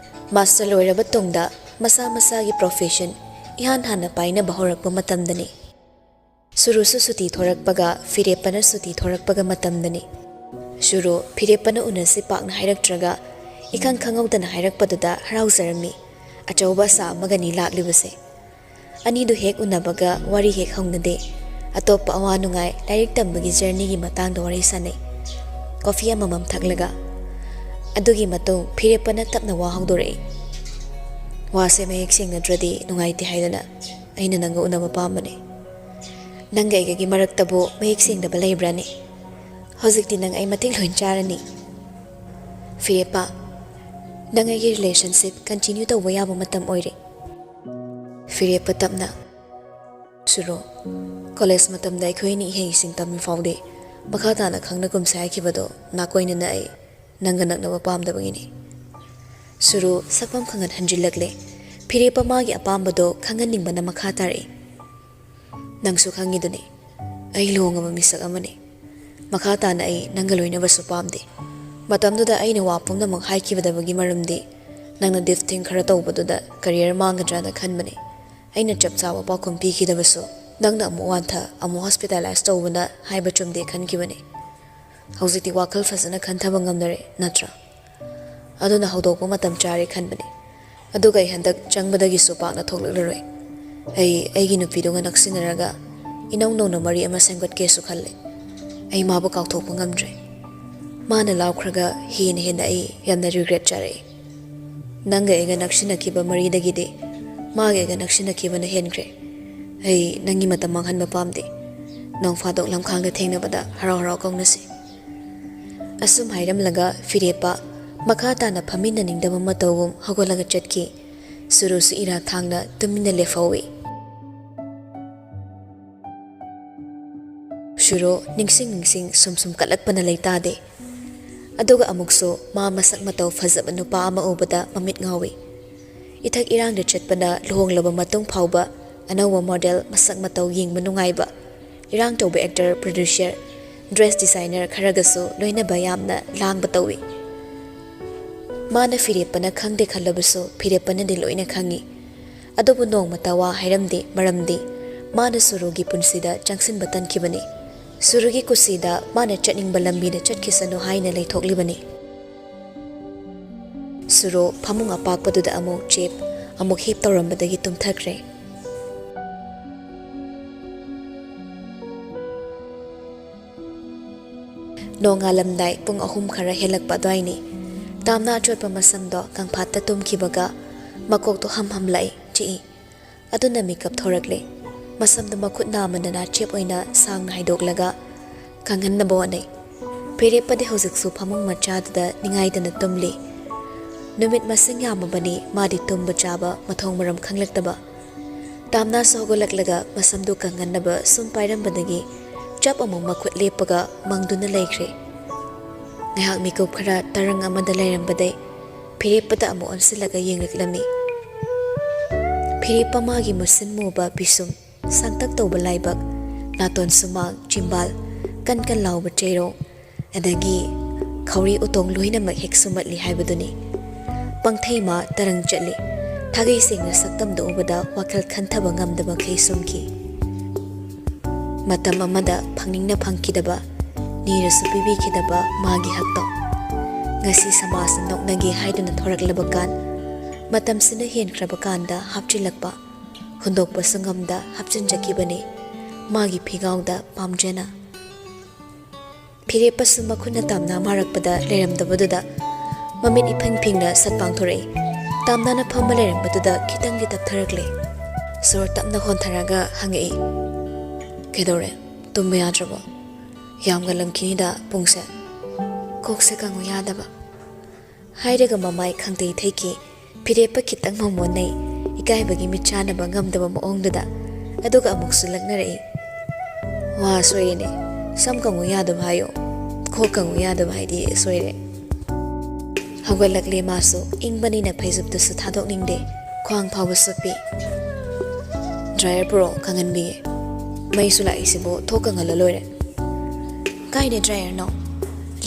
Master loiraba tongda masa masagi profession ihan hana paina bahorakpa matamdani. Surusu suti thorakpaga firepana suti thorakpaga matamdani. Shuru firepana unasi pakna hairaktraga ikhang khangawdana hairakpaduda harauzarami achauba sa magani laklibase. Anidu hek unabaga wari hek hongnade atopa awanungai lairik tambagi journey gi matangda wari sanai. Coffee amamam thaklaga adugi matung firepana tapna wa hongdorei. Wase mayek singnadradi nungaiti haidana aina nanga unaba pambane. Nanga igagi maraktabu mayek singdaba leibrani. Hozikti nang ay mating loin charani. Firepa, nanga igi relationship continue to wayaba matam oire. Firepa tapna. Suro, college matam da ikhoy ni iheng sing tami faude. Makata na khangna kumsa aikibado nakoy na ay nanganak na mapamdabangini. Suru sapam khangan hanjilakle firepa magi apambado khanganingba na makhatare. Nangsu khangiduni ay luonga mamisak amane. Makhata na ay nangaloina basu pamde. Matamduda ay nawapong na manghaikibadabagi maramdi nangna difting khara tawbaduda career mangadrana khanbane. Ay na chapsawa pa kumpikidabasu nangna amu wantha amu hospitalize tawbana haiba chumde khankibane. Hawzikti wakal fasana khantaba ngamnare natra. Aduna hawdokpa matam chare khanbane. Aduga handak changbadagi su pakna thoklaroi. ꯑꯩꯒꯤ ꯅꯨꯄꯤꯗꯨꯒ ꯅꯛꯁꯤꯟꯅꯔꯒ ꯏꯅꯧ ꯅꯧꯅ ꯃꯔꯤ ꯑꯃ ꯁꯦꯝꯒꯠꯀꯦꯁꯨ ꯈꯜꯂꯦ ꯑꯩ ꯃꯥꯕꯨ ꯀꯥꯎꯊꯣꯛꯄ ꯉꯝꯗ꯭ꯔꯦ ꯃꯥꯅ ꯂꯥꯎꯈ꯭ꯔꯒ ꯍꯦꯟꯅ ꯑꯩ ꯌꯥꯝꯅ ꯔꯤꯒ꯭ꯔꯦꯠ ꯆꯥꯔꯛꯏ ꯅꯪꯒ ꯑꯩꯒ ꯅꯛꯁꯤꯟꯅꯈꯤꯕ ꯃꯔꯤꯗꯒꯤꯗꯤ ꯃꯥꯒ ꯑꯩꯒ ꯅꯛꯁꯤꯟꯅꯈꯤꯕꯅ ꯍꯦꯟꯈ꯭ꯔꯦ ꯑꯩ ꯅꯪꯒꯤ ꯃꯇꯝ ꯃꯥꯡꯍꯟꯕ ꯄꯥꯝꯗꯦ ꯅꯣꯡ ꯐꯥꯗꯣꯛ ꯂꯝꯈꯥꯡꯗ ꯊꯦꯡꯅꯕꯗ ꯍꯔꯥꯎ ꯍꯔꯥꯎ ꯀꯧꯅꯁꯤ ꯑꯁꯨꯝ ꯍꯥꯏꯔꯝꯂꯒ ꯐꯤꯔꯦꯞꯄ ꯃꯈꯥ ꯇꯥꯅ ꯐꯝꯃꯤꯟꯅꯅꯤꯡꯗꯕ ꯃꯇꯧꯒꯨꯝ ꯍꯧꯒꯠꯂꯒ ꯆꯠꯈꯤ ꯁꯨꯔꯨꯁꯨ ꯏꯔꯥꯛ ꯊꯥꯡꯅ ꯇꯨꯃꯤꯟꯅ ꯂꯦꯞꯍꯧꯏ ꯁꯨꯔꯣ ꯅꯤꯡꯁꯤꯡ ꯁꯨꯝ ꯀꯠꯂꯛꯄꯅ ꯂꯩꯇꯥꯗꯦ ꯑꯗꯨꯒ ꯑꯃꯨꯛꯁꯨ ꯃꯥ ꯃꯁꯛ ꯃꯇꯧ ꯐꯖꯕ ꯅꯨꯄꯥ ꯑꯃ ꯎꯕꯗ ꯃꯃꯤꯠ ꯉꯥꯎꯏ ꯏꯊꯛ ꯏꯔꯥꯡꯗ ꯆꯠꯄꯅ ꯂꯨꯍꯣꯡꯂꯕ ꯃꯇꯨꯡ ꯐꯥꯎꯕ ꯑꯅꯧꯕ ꯃꯣꯗꯦꯜ ꯃꯁꯛ ꯃꯇꯧ ꯌꯦꯡꯕ ꯅꯨꯡꯉꯥꯏꯕ ꯏꯔꯥꯡ ꯇꯧꯕ ꯑꯦꯛꯇꯔ ꯄ꯭ꯔꯣꯗ꯭ꯌꯨꯁꯔ ꯗ꯭ꯔꯦꯁ ꯗꯤꯖꯥꯏꯅꯔ ꯈꯔꯒꯁꯨ ꯂꯣꯏꯅꯕ ꯌꯥꯝꯅ ꯂꯥꯡꯕ ꯇꯧꯏ ꯃꯥꯅ ꯐꯤꯔꯦꯞꯄꯅ ꯈꯪꯗꯦ ꯈꯜꯂꯕꯁꯨ ꯐꯤꯔꯦꯞꯄꯅꯗꯤ ꯂꯣꯏꯅ ꯈꯪꯏ ꯑꯗꯨꯕꯨ ꯅꯣꯡꯃꯇ ꯋꯥ ꯍꯥꯏꯔꯝꯗꯦ ꯃꯔꯝꯗꯤ ꯃꯥꯅ ꯁꯨꯔꯨꯒꯤ ꯄꯨꯟꯁꯤꯗ ꯆꯪꯁꯤꯟꯕ ꯇꯟꯈꯤꯕꯅꯤ ꯁꯨꯔꯨꯒꯤ ꯀꯨꯁꯤꯗ ꯃꯥꯅ ꯆꯠꯅꯤꯡꯕ ꯂꯝꯕꯤꯗ ꯆꯠꯈꯤꯁꯅꯨ ꯍꯥꯏꯅ ꯂꯩꯊꯣꯛꯂꯤꯕꯅꯤ ꯁꯨꯔꯣ ꯐꯃꯨꯡ ꯑꯄꯥꯛꯄꯗꯨꯗ ꯑꯃꯨꯛ ꯆꯦꯞ ꯑꯃꯨꯛ ꯍꯤꯞ ꯇꯧꯔꯝꯕꯗꯒꯤ ꯇꯨꯝꯊꯈ꯭ꯔꯦ ꯅꯣꯡꯉꯥꯜꯂꯝꯗꯥꯏ ꯄꯨꯡ 3 ꯈꯔ ꯍꯦꯜꯂꯛꯄ ꯑꯗꯨꯋꯥꯏꯅꯤ ꯇꯥꯝꯅ ꯑꯆꯣꯠꯄ ꯃꯁꯝꯗꯣ ꯀꯪꯐꯥꯠꯇ ꯇꯨꯝꯈꯤꯕꯒ ꯃꯀꯣꯛꯇꯣ ꯍꯝꯂꯛꯏ ꯆꯤꯛꯏ ꯑꯗꯨꯅ ꯃꯤꯀꯞ ꯊꯣꯔꯛꯂꯦ ꯃꯁꯝꯗꯣ ꯃꯈꯨꯠ ꯅꯥꯝꯃꯅ ꯅꯥꯆꯦꯞ ꯑꯣꯏꯅ ꯁꯥꯡꯅ ꯍꯥꯏꯗꯣꯛꯂꯒ ꯀꯪꯍꯟꯅꯕ ꯍꯣꯠꯅꯩ ꯐꯤꯔꯦꯞꯄꯗꯤ ꯍꯧꯖꯤꯛꯁꯨ ꯐꯃꯨꯡ ꯃꯆꯥꯗꯨꯗ ꯅꯤꯡꯉꯥꯏꯗꯅ ꯇꯨꯝꯂꯤ ꯅꯨꯃꯤꯠ ꯃꯁꯤꯡ ꯌꯥꯝꯃꯕꯅꯤ ꯃꯥꯗꯤ ꯇꯨꯝꯕ ꯆꯥꯕ ꯃꯊꯣꯡ ꯃꯔꯝ ꯈꯪꯂꯛꯇꯕ ꯇꯥꯝꯅꯥꯁꯨ ꯍꯧꯒꯠꯂꯛꯂꯒ ꯃꯁꯝꯗꯨ ꯀꯪꯍꯟꯅꯕ ꯁꯨꯝ ꯄꯥꯏꯔꯝꯕꯗꯒꯤ ꯆꯞ ꯑꯃꯨꯛ ꯃꯈꯨꯠ ꯂꯦꯞꯄꯒ ꯃꯪꯗꯨꯅ ꯂꯩꯈ꯭ꯔꯦ ꯉꯥꯏꯍꯥꯛ ꯃꯤꯀꯨꯞ ꯈꯔ ꯇꯔꯪ ꯑꯃꯗ ꯂꯩꯔꯝꯕꯗꯩ ꯐꯤꯔꯦꯞꯄꯗ ꯑꯃꯨꯛ ꯑꯣꯟꯁꯤꯜꯂꯒ ꯌꯦꯡꯂꯛꯂꯝꯃꯤ ꯐꯤꯔꯦꯞꯄ ꯃꯥꯒꯤ ꯃꯨꯁꯤꯟ ꯃꯨꯕ ꯄꯤꯁꯨꯝ ꯁꯥꯡꯇꯛ ꯇꯧꯕ ꯂꯥꯏꯕꯛ ꯅꯥꯇꯣꯟ ꯁꯨꯃꯥꯡ ꯆꯤꯝꯕꯥꯜ ꯀꯟ ꯂꯥꯎꯕ ꯆꯩꯔꯣꯡ ꯑꯗꯒꯤ ꯈꯧꯔꯤ ꯎꯇꯣꯡ ꯂꯣꯏꯅꯃꯛ ꯍꯦꯛ ꯁꯨꯝꯃꯠꯂꯤ ꯍꯥꯏꯕꯗꯨꯅꯤ ꯄꯪꯊꯩ ꯃꯥ ꯇꯔꯪ ꯆꯠꯂꯤ ꯊꯥꯒꯩ ꯁꯦꯡꯅ ꯁꯛꯇꯝꯗ ꯎꯕꯗ ꯋꯥꯈꯜ ꯈꯟꯊꯕ ꯉꯝꯗꯕꯈꯩ ꯁꯨꯝꯈꯤ ꯃꯇꯝ ꯑꯃꯗ ꯐꯪꯅꯤꯡꯅ ꯐꯪꯈꯤꯗꯕ ꯅꯤꯔꯁꯨ ꯄꯤꯕꯤꯈꯤꯗꯕ ꯃꯥꯒꯤ ꯍꯛꯇꯣ ꯉꯁꯤ ꯁꯃꯥꯖꯅ ꯅꯣꯛꯅꯒꯦ ꯍꯥꯏꯗꯨꯅ ꯊꯣꯔꯛꯂꯕ ꯀꯥꯟ ꯃꯇꯝꯁꯤꯅ ꯍꯦꯟꯈ꯭ꯔꯕ ꯀꯥꯟꯗ ꯍꯥꯞꯆꯤꯜꯂꯛꯄ ꯍꯨꯟꯗꯣꯛꯄꯁꯨ ꯉꯝꯗ ꯍꯥꯞꯆꯤꯟꯖꯈꯤꯕꯅꯤ ꯃꯥꯒꯤ ꯐꯤꯒꯥꯎꯗ ꯄꯥꯝꯖꯅ ꯐꯤꯔꯦꯞꯄꯁꯨ ꯃꯈꯨꯠꯅ ꯇꯥꯝꯅ ꯃꯥꯔꯛꯄꯗ ꯂꯩꯔꯝꯗꯕꯗꯨꯗ ꯃꯃꯤꯠ ꯏꯐꯤꯡ ꯐꯤꯡꯅ ꯁꯠ ꯄꯥꯡꯊꯣꯔꯛꯏ ꯇꯥꯝꯅꯥꯅ ꯐꯝꯕ ꯂꯩꯔꯝꯕꯗꯨꯗ ꯈꯤꯇꯪꯗꯤ ꯇꯞꯊꯔꯛꯂꯦ ꯁꯣꯔ ꯇꯞꯅ ꯍꯣꯟꯊꯔꯒ ꯍꯪꯉꯛꯏ ꯀꯩꯗꯧꯔꯦ ꯇꯨꯝꯕ ꯌꯥꯗ꯭ꯔꯕꯣ ꯌꯥꯝꯒꯜꯂꯝꯈꯤꯅꯤꯗ ꯄꯨꯡꯁꯦ ꯀꯣꯛꯁꯦ ꯀꯪꯉꯨ ꯌꯥꯗꯕ ꯍꯥꯏꯔꯒ ꯃꯃꯥꯏ ꯈꯪꯇꯩ ꯊꯩꯈꯤ ꯐꯤꯔꯦꯞꯄ ꯈꯤꯇꯪ ꯃꯣꯃꯣꯟꯅꯩ ꯏꯀꯥꯏꯕꯒꯤ ꯃꯤꯠꯆꯥꯅꯕ ꯉꯝꯗꯕ ꯃꯑꯣꯡꯗꯨꯗ ꯑꯗꯨꯒ ꯑꯃꯨꯛꯁꯨ ꯂꯛꯅꯔꯛꯏ ꯋꯥ ꯁꯣꯏꯔꯦꯅꯦ ꯁꯝ ꯀꯪꯉꯨ ꯌꯥꯗꯕ ꯍꯥꯏꯌꯣ ꯀꯣꯛ ꯀꯪꯉꯨ ꯌꯥꯗꯕ ꯍꯥꯏꯗꯤ ꯁꯣꯏꯔꯦ ꯍꯧꯒꯠꯂꯛꯂꯦ ꯃꯥꯁꯨ ꯏꯪꯕꯅꯤꯅ ꯐꯩꯖꯨꯞꯇꯨꯁꯨ ꯊꯥꯗꯣꯛꯅꯤꯡꯗꯦ ꯈ꯭ꯋꯥꯡ ꯐꯥꯎꯕ ꯁꯨꯞꯄꯤ ꯗ꯭ꯔꯥꯏꯌꯔ ꯄꯨꯔꯣ ꯀꯪꯍꯟꯕꯤꯒꯦ ꯃꯩꯁꯨ ꯂꯥꯛꯏꯁꯤꯕꯨ ꯊꯣꯛ ꯀꯪꯍꯜꯂ ꯂꯣꯏꯔꯦ ꯀꯥꯏꯗ ꯗ꯭ꯔꯥꯏꯌꯔꯅꯣ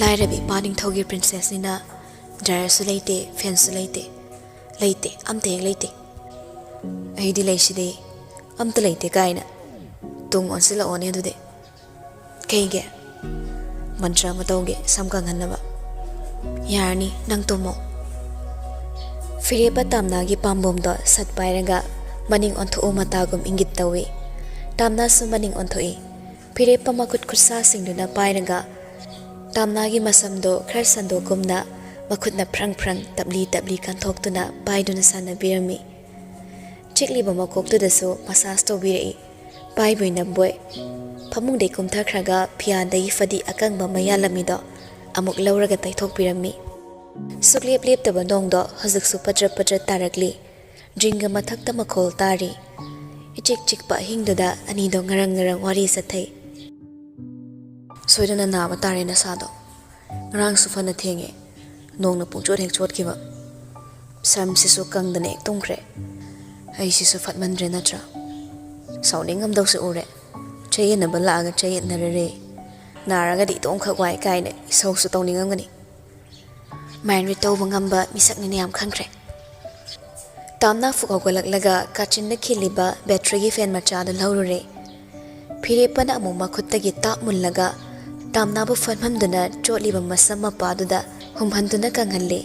ꯂꯥꯏꯔꯕꯤ ꯄꯥꯅꯤꯡꯊꯧꯒꯤ ꯄ꯭ꯔꯤꯟꯁꯦꯁꯅꯤꯅ ꯗ꯭ꯔꯥꯏꯌꯔꯁꯨ ꯂꯩꯇꯦ ꯐꯦꯟꯁꯨ ꯂꯩꯇꯦ ꯑꯝꯇ ꯍꯦꯛ ꯂꯩꯇꯦ ꯑꯩꯗꯤ ꯂꯩꯁꯤꯗꯤ ꯑꯝꯇ ꯂꯩꯇꯦ ꯀꯥꯏꯅ ꯇꯨꯡ ꯑꯣꯟꯁꯤꯜꯂꯛꯑꯣꯅꯦ ꯑꯗꯨꯗꯤ ꯀꯩꯒꯤ ꯃꯟꯇ꯭ꯔ ꯑꯃ ꯇꯧꯒꯦ ꯁꯝ ꯀꯪꯍꯟꯅꯕ ꯌꯥꯔꯅꯤ ꯅꯪ ꯇꯨꯝꯃꯣ ꯐꯤꯔꯦꯞꯄ ꯇꯥꯝꯅꯥꯒꯤ ꯄꯥꯝꯕꯣꯝꯗꯣ ꯁꯠ ꯄꯥꯏꯔꯒ ꯃꯅꯤꯡ ꯑꯣꯟꯊꯣꯛꯎ ꯃꯇꯥꯒꯨꯝ ꯏꯪꯒꯤꯠ ꯇꯧꯏ ꯇꯥꯝꯅꯥꯁꯨ ꯃꯅꯤꯡ ꯑꯣꯟꯊꯣꯛꯏ ꯐꯤꯔꯦꯞꯄ ꯃꯈꯨꯠ ꯈꯨꯠꯁꯥꯁꯤꯡꯗꯨꯅ ꯄꯥꯏꯔꯒ ꯇꯥꯝꯅꯥꯒꯤ ꯃꯁꯝꯗꯣ ꯈꯔ ꯁꯟꯗꯣꯛꯀꯨꯝꯅ ꯃꯈꯨꯠꯅ ꯐ꯭ꯔꯪ ꯇꯞꯂꯤ ꯀꯟꯊꯣꯛꯇꯨꯅ ꯄꯥꯏꯗꯨꯅ ꯁꯥꯟꯅꯕꯤꯔꯝꯃꯤ ꯆꯤꯛꯂꯤꯕ ꯃꯀꯣꯛꯇꯨꯗꯁꯨ ꯃꯁꯥꯖ ꯇꯧꯕꯤꯔꯛꯏ ꯄꯥꯏꯕꯣꯏ ꯅꯝꯕꯣꯏ ꯐꯃꯨꯡꯗꯩ ꯀꯨꯝꯊꯈ꯭ꯔꯒ ꯐꯤꯌꯥꯟꯗꯒꯤ ꯐꯗꯤ ꯑꯀꯪꯕ ꯃꯌꯥꯜꯂꯝꯃꯤꯗꯣ ꯑꯃꯨꯛ ꯂꯧꯔꯒ ꯇꯩꯊꯣꯛꯄꯤꯔꯝꯃꯤ ꯁꯨꯛꯂꯦꯞ ꯂꯦꯞꯇꯕ ꯅꯣꯡꯗꯣ ꯍꯧꯖꯤꯛꯁꯨ ꯄꯗ꯭ꯔꯠ ꯇꯥꯔꯛꯂꯤ ꯗ꯭ꯔꯤꯡꯒ ꯃꯊꯛꯇ ꯃꯈꯣꯜ ꯇꯥꯔꯤ ꯏꯆꯤꯛ ꯆꯤꯛꯄ ꯑꯍꯤꯡꯗꯨꯗ ꯑꯅꯤꯗꯣ ꯉꯔꯪ ꯋꯥꯔꯤ ꯆꯠꯊꯩ ꯁꯣꯏꯗꯅ ꯅꯥꯕ ꯇꯥꯔꯦ ꯅꯁꯥꯗꯣ ꯉꯔꯥꯡꯁꯨ ꯐꯅ ꯊꯦꯡꯉꯦ ꯅꯣꯡꯅ ꯄꯨꯡꯆꯣꯠ ꯍꯦꯛ ꯆꯣꯠꯈꯤꯕ ꯁꯝꯁꯤꯁꯨ ꯀꯪꯗꯅ ꯍꯦꯛ ꯇꯨꯝꯈ꯭ꯔꯦ ꯑꯩꯁꯤꯁꯨ ꯐꯠꯃꯟꯗ꯭ꯔꯦ ꯅꯠꯇ꯭ꯔꯥ ꯁꯥꯎꯅꯤꯡꯉꯝꯗꯧꯁꯨ ꯎꯔꯦ ꯆꯌꯦꯠꯅꯕ ꯂꯥꯛꯑꯒ ꯆꯌꯦꯠꯅꯔꯔꯦ ꯅꯥꯔꯒꯗꯤ ꯏꯇꯣꯝꯈꯛ ꯋꯥꯏ ꯀꯥꯏꯅ ꯏꯁꯧꯁꯨ ꯇꯧꯅꯤꯡꯉꯝꯒꯅꯤ ꯃꯥꯏꯟ ꯔꯤꯗ ꯇꯧꯕ ꯉꯝꯕ ꯃꯤꯁꯛꯅꯤꯅ ꯌꯥꯝ ꯈꯪꯈ꯭ꯔꯦ ꯇꯥꯝꯅꯥ ꯐꯨꯛ ꯍꯧꯒꯠꯂꯛꯂꯒ ꯀꯥꯆꯤꯟꯗ ꯈꯤꯜꯂꯤꯕ ꯕꯦꯇ꯭ꯔꯤꯒꯤ ꯐꯦꯟ ꯃꯆꯥꯗꯨ ꯂꯧꯔꯨꯔꯦ ꯐꯤꯔꯦꯞꯄꯅ ꯑꯃꯨꯛ ꯃꯈꯨꯠꯇꯒꯤ ꯇꯥꯞ ꯃꯨꯜꯂꯒ ꯇꯥꯝꯅꯥꯕꯨ ꯐꯝꯍꯟꯗꯨꯅ ꯆꯣꯠꯂꯤꯕ ꯃꯁꯝ ꯃꯄꯥꯗꯨꯗ ꯍꯨꯝꯍꯟꯗꯨꯅ ꯀꯪꯍꯜꯂꯤ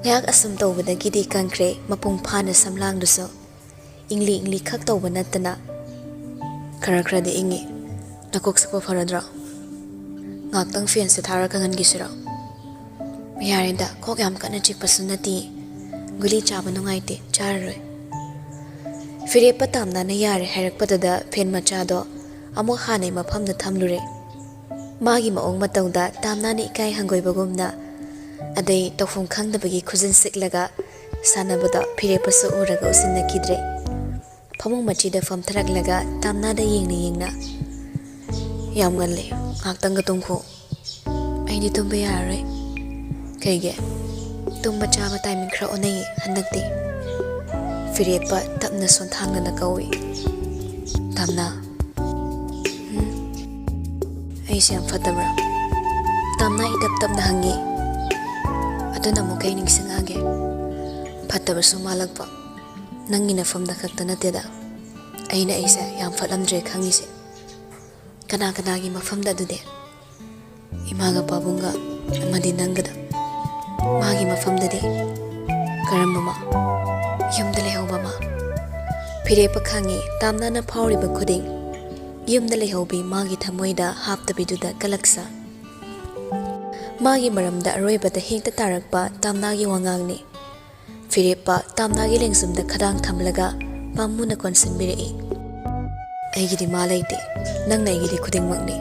ꯉꯥꯏꯍꯥꯛ ꯑꯁꯨꯝ ꯇꯧꯕꯗꯒꯤꯗꯤ ꯀꯪꯈ꯭ꯔꯦ ꯃꯄꯨꯡ ꯐꯥꯅ ꯁꯝꯂꯥꯡꯗꯨꯁꯨ ingli khak tawba nattana khara khara de ingi nakok sakpa faradra ngaktang fan se thara kangan gisira yarinda kok yam kana chik pasunati guli chaba nungaite charroi fire patamna na yare harak patada fen macha do amuk hanai mafam da thamlure magi maong matawda tamna ni kai hangoi bagumna adai tawfum khangdabagi khujin siklaga sanabada fire pasu uraga usinna kidre phamung machi da fam tharak laga tamna da yengna yam galle ngaktang ga tungkho aini tumba yare kaige tumba chaba timing khra onai hanakti fire pa tapna son thangna na kawi tamna ai siam fatabra tamna idap tapna hangi aduna mo kay ning singage fatabra sumalagpa nangi na famda khakta nateda aina aisa yam fatlamdre khangise kana gi mafamda dude imaga babunga amadi nangada magi mafamda de karamba ma yumda lehauba ma fire pakhangi tamna na phawri ba khuding yumda lehaubi magi thamoida haptabiduda kalaksa magi maramda aroibada hekta tarakpa tamna gi wangangni fire pa tamna gi lengsumda khadang thamlaga pamuna konsinbirei aigidi malaite nangna aigidi khuding makni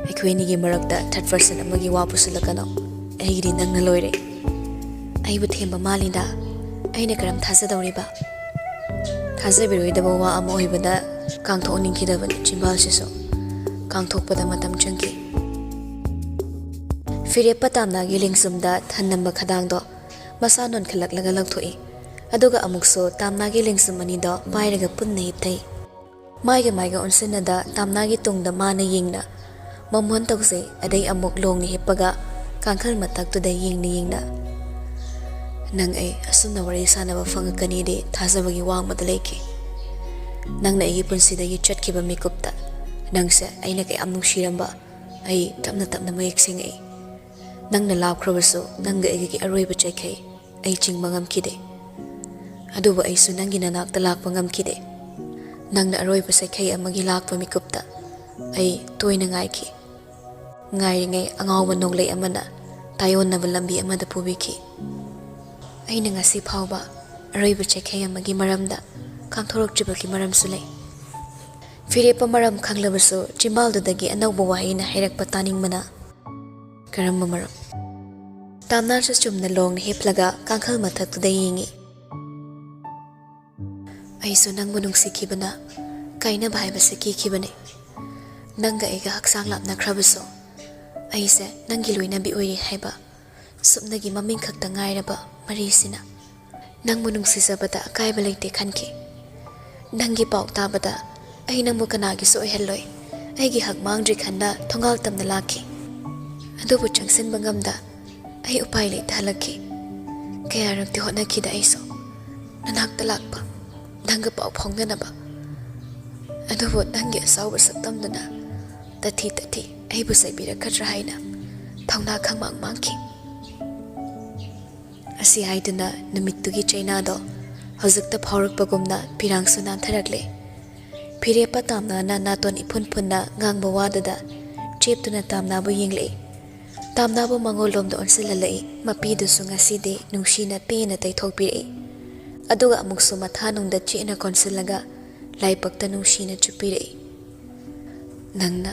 aikhoini gi marakta 3% amagi wapusulakano aigidi nangna loire aibu themba malinda aina karam thazadawriba thazabiroidaba wa ama oibada kangthoningkidabani chimbal siso kangthokpada matam changki fire patamna gi lengsumda thannamba khadangdo masa non khalak lathoi aduga amukso tamna gi lengsum ani do pairaga punna hipthai maiga onsinada tamna gi tungda mana yingna mamhon tokse adai amuk longni hipaga kangkhal matak tu da yingna nang ai asumna wari sanaba fangakani de thazabagi wangmada leiki nangna ai punsida gi chatkiba mikupta nangse aina kai amnung shiramba ai tapna mayek singai nangna lapkhrabasu nangga ai gi aroiba chaikai ai chingmangam kide aduba ai su nangi nanak talak pangam kide nangna aroiba saikai amagi lakpa mikupta ai toina ngaiki ngai angawba nonglei amana tayonnaba lambi amada pubiki aina ngasi phawba aroiba chaikai amagi maramda kangthorokjibaki maram sulai fire pa maram khanglabasu chimbaldudagi anawba wahina hairakpa taningmana karamba maram tamna sa chumna longna heplaga kangkhal mathaktuda yingi aisu nangbu nungsikibana kaina bhaiba sakikibane nanga aiga haksang lapna khrabaso aise nangi loinabi oiri haiba supnagi maming khakta ngairaba marisina nangbu nungsisabada kaiba leite khanki nangi pau tabada ai nangbu kanagi so helloi aigi hak mangdri khanda thongal tamna lakhi adubu changsin bangamda ai upai le thalaki kaya rakti hona khida aiso nanak talakpa nanga pau phongnanaba adubu nangi asawba saktamdana tati ai bu saibira khatra haina thongna khangmang mangki asi haiduna numittugi chaina do hojikta phaurakpagumna pirang sunan tharakle fire patamna na naton ipun punna ngangba wadada cheptuna tamna bu yingle tamna bu mangolom do onsilalai mapidu sungasi de nungshina pena taithokpirei aduga amuksu mathanungda chena konsilaga laipakta nungshina chupirei nangna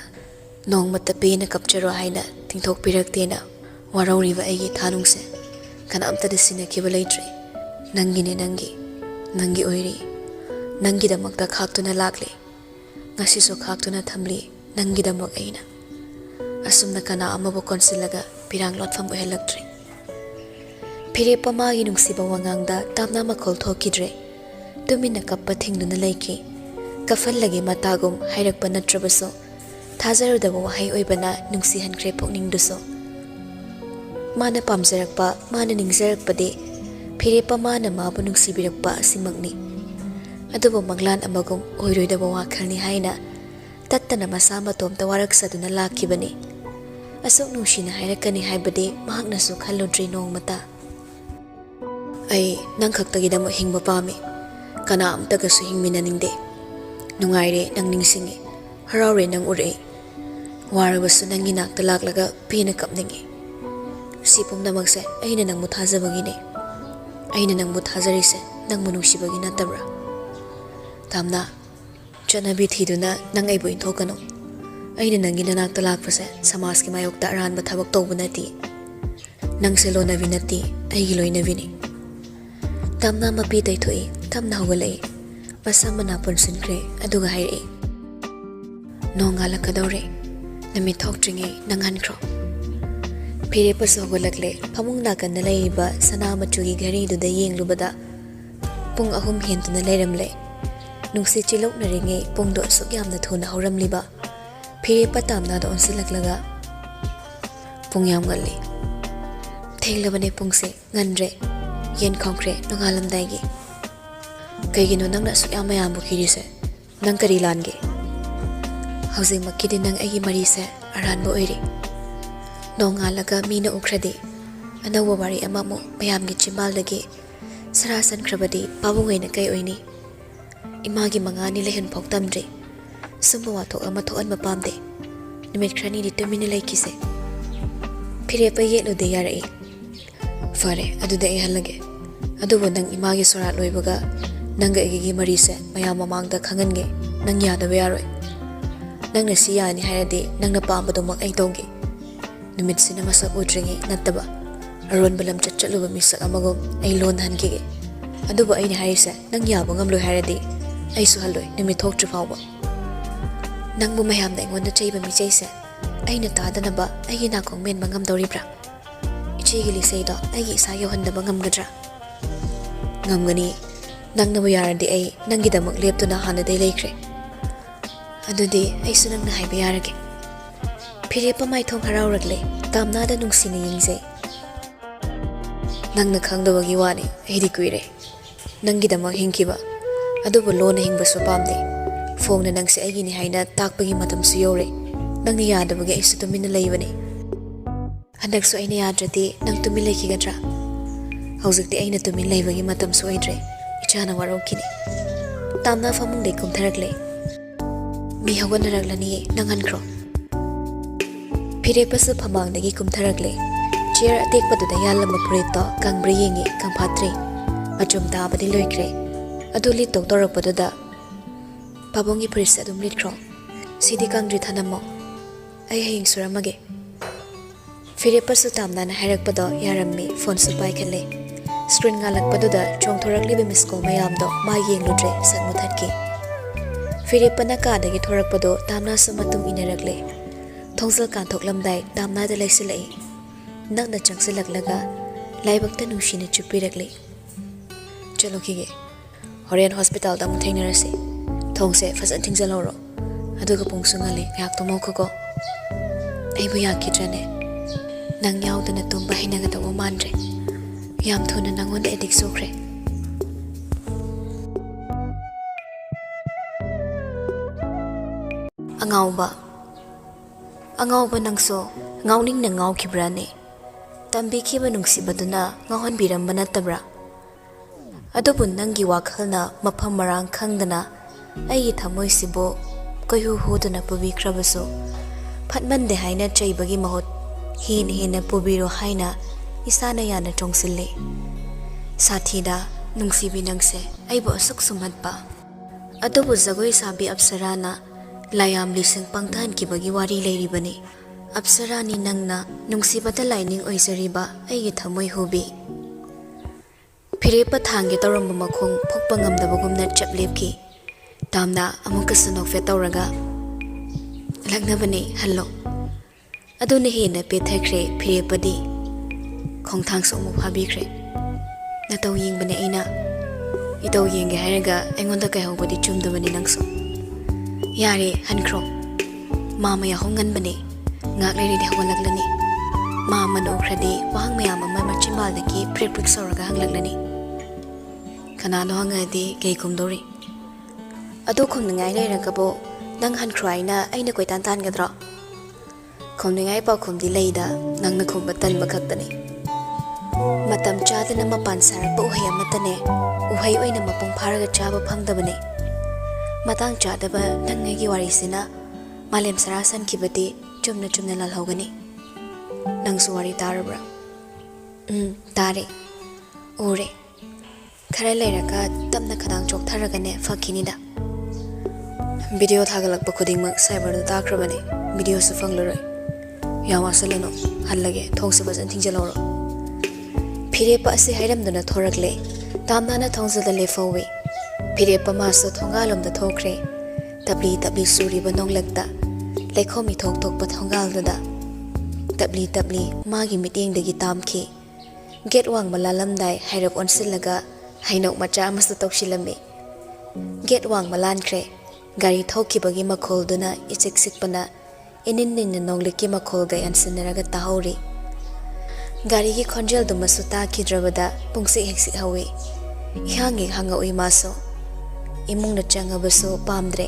nongmata pena kapcharo haina tingthokpiraktena warauriba aigi thanungse kanamta desina kibalaitre nangi oiri nangi damakta khaktuna lakle ngasi so khaktuna thamli nangi damak aina asumna kana amabo konsilaga pirang lotfam ohelaktre fire pamagi nungsiba wangangda tamna makhol thokidre tumina kappa thingduna leiki kafallagi matagum hairakpa natrabaso thajarudaba wahai oibana nungsi hankre pokningduso mana pamjarakpa mana ningjarakpade fire pamana mabu nungsibirakpa asimangni adubu manglan amagum oiroidaba wakhalni haina tattana masa matomta waraksaduna lakibani asok nungshina hairakani haibade mahaknasu khalludri nongmata ai nangkhaktagidama hingba pami kana amtagasu hingminaningde nungaire nang ningsingi haraure nang ure warabasu nangi nakta laklaga pina kapningi si pumnamakse aina nang muthajabagine aina nang muthajarise nang munungsibagi natabra tamna chanabi thiduna nang aibu inthokano aina nangi nanakta lakpase samaj ki mayokta aranba thabak tawbu nati nang se Lonabi nati aigi loinabini tamna mapi taithoi tamna hawalai masa mana punsinkre aduga haire nongala kadore nami thoktringe nanghankro phire paso hawalakle phamung nakan laiba sana machugi gari du da yenglubada pung ahum hentuna leiramle nungsi chilok naringe pung do sok yamna thuna hawramliba phire patamna do onsilaklaga pung yam galli thenglabane pungse nganre yen khongkre nongalam daigi kaigino nangna sok yam mayam bukirise nang kari lange housing makidi nang agi marise aran bo oiri nongalaga mina ukradi anawa wari amamo mayam gi chimbal dagi sarasan krabadi pabungai na kai oini imagi mangani lehen phoktamdre sumba wathok ama thoan mapamde nimit khrani di tumini laikise phire pa yelo de yarai fare aduda e halage adubo nang imagi sora loibaga nanga egi marise mayam mamangda khangange nang yada yaroi nang na siya ni hayadi nang napambado mak ay tonggi numit sina masak udringi nataba aron balam chatchaluba misak amagom ay lonhan gige adubo ay ni hayise nang yabo ngamlo hayadi ay suhaloy numit thok chufawa nang bumayam na ingon na chayba mi chayse ay natada na ba ay ginakong men mangam dawribra ichigili saydo ay isa yohan na bangam gadra ngamgani nang nabayaradi ay nang gidamak lepto na hana day laikre adudi ay sunang na hay bayarage phire pa mai thong harauragle tamna da nungsina yingse nang na khangdawagi wani ay di kuire nang gidamak hingkiba adubo lona hingba so pamde phone na nang se ay gini hayna takpagi matam su yore nang ni yadabagi ay su tumin na laybani handak so ay na yadradi nang tumin layki gadra hauzikti ay na tumin laybagi matam su ay dre ichana waraw kini tamna famung day kumtharagle mi hawan naraglani nanghankro phire pasu phamang dagi kumtharagle chair atek paduda yalama purito kangbri yengi kangphatri achum da badi loikre aduli doktor paduda pabongi pris adum litkro sidi kangri thanamo ai hing suramage phire pasu tamna na harak pado yarammi phone su pai khale screen ngalak paduda chongthorakli be miss call mayam do ma yengludre satmuthatki phire panaka dagi thorak pado tamna samatung inaragle thongsal kan thoklamdai tamna da laisilai nakna changsilaklaga laibakta nungshina chupirakle chalo kige horen hospital da mutheinarase thongse fasan thingjaloro aduga pungsungale yak to mokko ai bu yakitrane nang yaudana tumba hinaga to mandre yam thona nangon edik sokre angauba nangso ngauning na ngau kibrane tambi kiba nungsibaduna ngahon biramba natabra adobun nangi wakhalna mapham marang khangdana ai thamoi sibo koyu hodana pubi krabaso phatmande haina chaibagi mahot hin pubiro haina isana yana chongsille sathida nungsibi nangse aibo asuk sumatba adobu jagoi sabi apsarana layam lising pangthan kibagi wari leiribani apsarani nangna nungsibata lining oisariba aigi thamoi hubi phire pathange tawramba makhong phokpa ngamdabagumna chaplepki tamna amuka sanok fe tawraga lagnabani hallo adune hena pethakre phire padi khongthang somu phabikre na taw yingbane aina itaw yenge haraga aingonda kai hobadi chumdabani nangso yare hankro mama ya hongan bane ngak leiri de hawalaglani mama no khradi wang mayam amma machimal daki preprik soraga hanglaglani kana no hangadi kei kumdori adu khumngai leira kabo nang hankhraina aina koi tan tan gadra khumngai pa khumdi leida nang na khumba tan bakhaktani matam cha ꯆꯥꯗꯅ ꯃꯄꯥꯟ ꯁꯥꯔꯛꯄ ꯎꯍꯩ ꯑꯃꯠꯇꯅꯦ ꯎꯍꯩ ꯑꯣꯏꯅ ꯃꯄꯨꯡ ꯐꯥꯔꯒ ꯆꯥꯕ ꯐꯪꯗꯕꯅꯦ ꯃꯇꯥꯡ ꯆꯥꯗꯕ ꯅꯪꯒꯤ ꯋꯥꯔꯤꯁꯤꯅ ꯃꯥꯂꯦꯝ ꯁꯔꯥ ꯁꯟꯈꯤꯕꯗꯤ ꯆꯨꯝꯅ ꯆꯨꯝꯅ ꯂꯥꯜꯍꯧꯒꯅꯤ ꯅꯪꯁꯨ ꯋꯥꯔꯤ ꯇꯥꯔꯕ꯭ꯔꯥ ꯇꯥꯔꯦ ꯎꯔꯦ ꯈꯔ ꯂꯩꯔꯒ ꯇꯞꯅ ꯈꯗꯥꯡ ꯆꯣꯛꯊꯔꯒꯅꯦ ꯐꯈꯤꯅꯤꯗ ꯚꯤꯗꯤꯑꯣ ꯊꯥꯒꯠꯂꯛꯄ ꯈꯨꯗꯤꯡꯃꯛ ꯁꯥꯏꯕꯔꯗ ꯇꯥꯈ꯭ꯔꯕꯅꯦ ꯚꯤꯗꯤꯑꯣꯁꯨ ꯐꯪꯂꯔꯣꯏ ꯌꯥꯝ ꯋꯥꯁꯜꯂꯅꯨ ꯍꯜꯂꯒꯦ ꯊꯣꯡꯁꯨ ꯐꯖꯅ ꯊꯤꯡꯖꯤꯜꯍꯧꯔꯣ ꯐꯤꯔꯦꯞꯄ ꯑꯁꯤ ꯍꯥꯏꯔꯝꯗꯨꯅ ꯊꯣꯔꯛꯂꯦ ꯇꯥꯝꯅꯥꯅ ꯊꯣꯡꯖꯗ ꯂꯦꯞꯍꯧꯋꯤ ꯐꯤꯔꯦꯞꯄ ꯃꯥꯁꯨ ꯊꯣꯡꯒꯥꯜꯂꯣꯝꯗ ꯊꯣꯛꯈ꯭ꯔꯦ ꯇꯞꯂꯤ ꯇꯞꯂꯤ ꯆꯨꯔꯤꯕ ꯅꯣꯡꯂꯛꯇ ꯂꯩꯈꯣꯝ ꯏꯊꯣꯛ ꯊꯣꯛꯄ ꯊꯣꯡꯒꯥꯜꯗꯨꯗ ꯇꯞꯂꯤ ꯇꯞꯂꯤ ꯃꯥꯒꯤ ꯃꯤꯠꯌꯦꯡꯗꯒꯤ ꯇꯥꯝꯈꯤ ꯒꯦꯠ ꯋꯥꯡꯃ ꯂꯥꯜꯂꯝꯗꯥꯏ ꯍꯥꯏꯔꯞ ꯑꯣꯟꯁꯤꯜꯂꯒ ꯍꯩꯅꯧ ꯃꯆꯥ ꯑꯃꯁꯨ ꯇꯧꯁꯤꯜꯂꯝꯃꯤ ꯒꯦꯠ ꯋꯥꯡꯃ ꯂꯥꯟꯈ꯭ꯔꯦ ꯒꯥꯔꯤ ꯊꯧꯈꯤꯕꯒꯤ ꯃꯈꯣꯜꯗꯨꯅ ꯏꯆꯤꯛ ꯆꯤꯛꯄꯅ ꯏꯅꯤꯟ ꯅꯤꯟꯅ ꯅꯣꯡꯂꯤꯛꯀꯤ ꯃꯈꯣꯜꯒ ꯌꯥꯟꯁꯤꯟꯅꯔꯒ ꯇꯥꯍꯧꯔꯤ ꯒꯥꯔꯤꯒꯤ ꯈꯣꯟꯖꯦꯜꯗꯨꯃꯁꯨ ꯇꯥꯈꯤꯗ꯭ꯔꯕꯗ ꯄꯨꯡꯁꯤꯛ ꯍꯦꯛ ꯁꯤꯛꯍꯧꯋꯤ ꯏꯍꯥꯡ ꯍꯦꯛ ꯍꯪꯉꯛꯎꯏ ꯃꯥꯁꯨ ꯏꯃꯨꯡꯅ ꯆꯪꯉꯕꯁꯨ ꯄꯥꯝꯗ꯭ꯔꯦ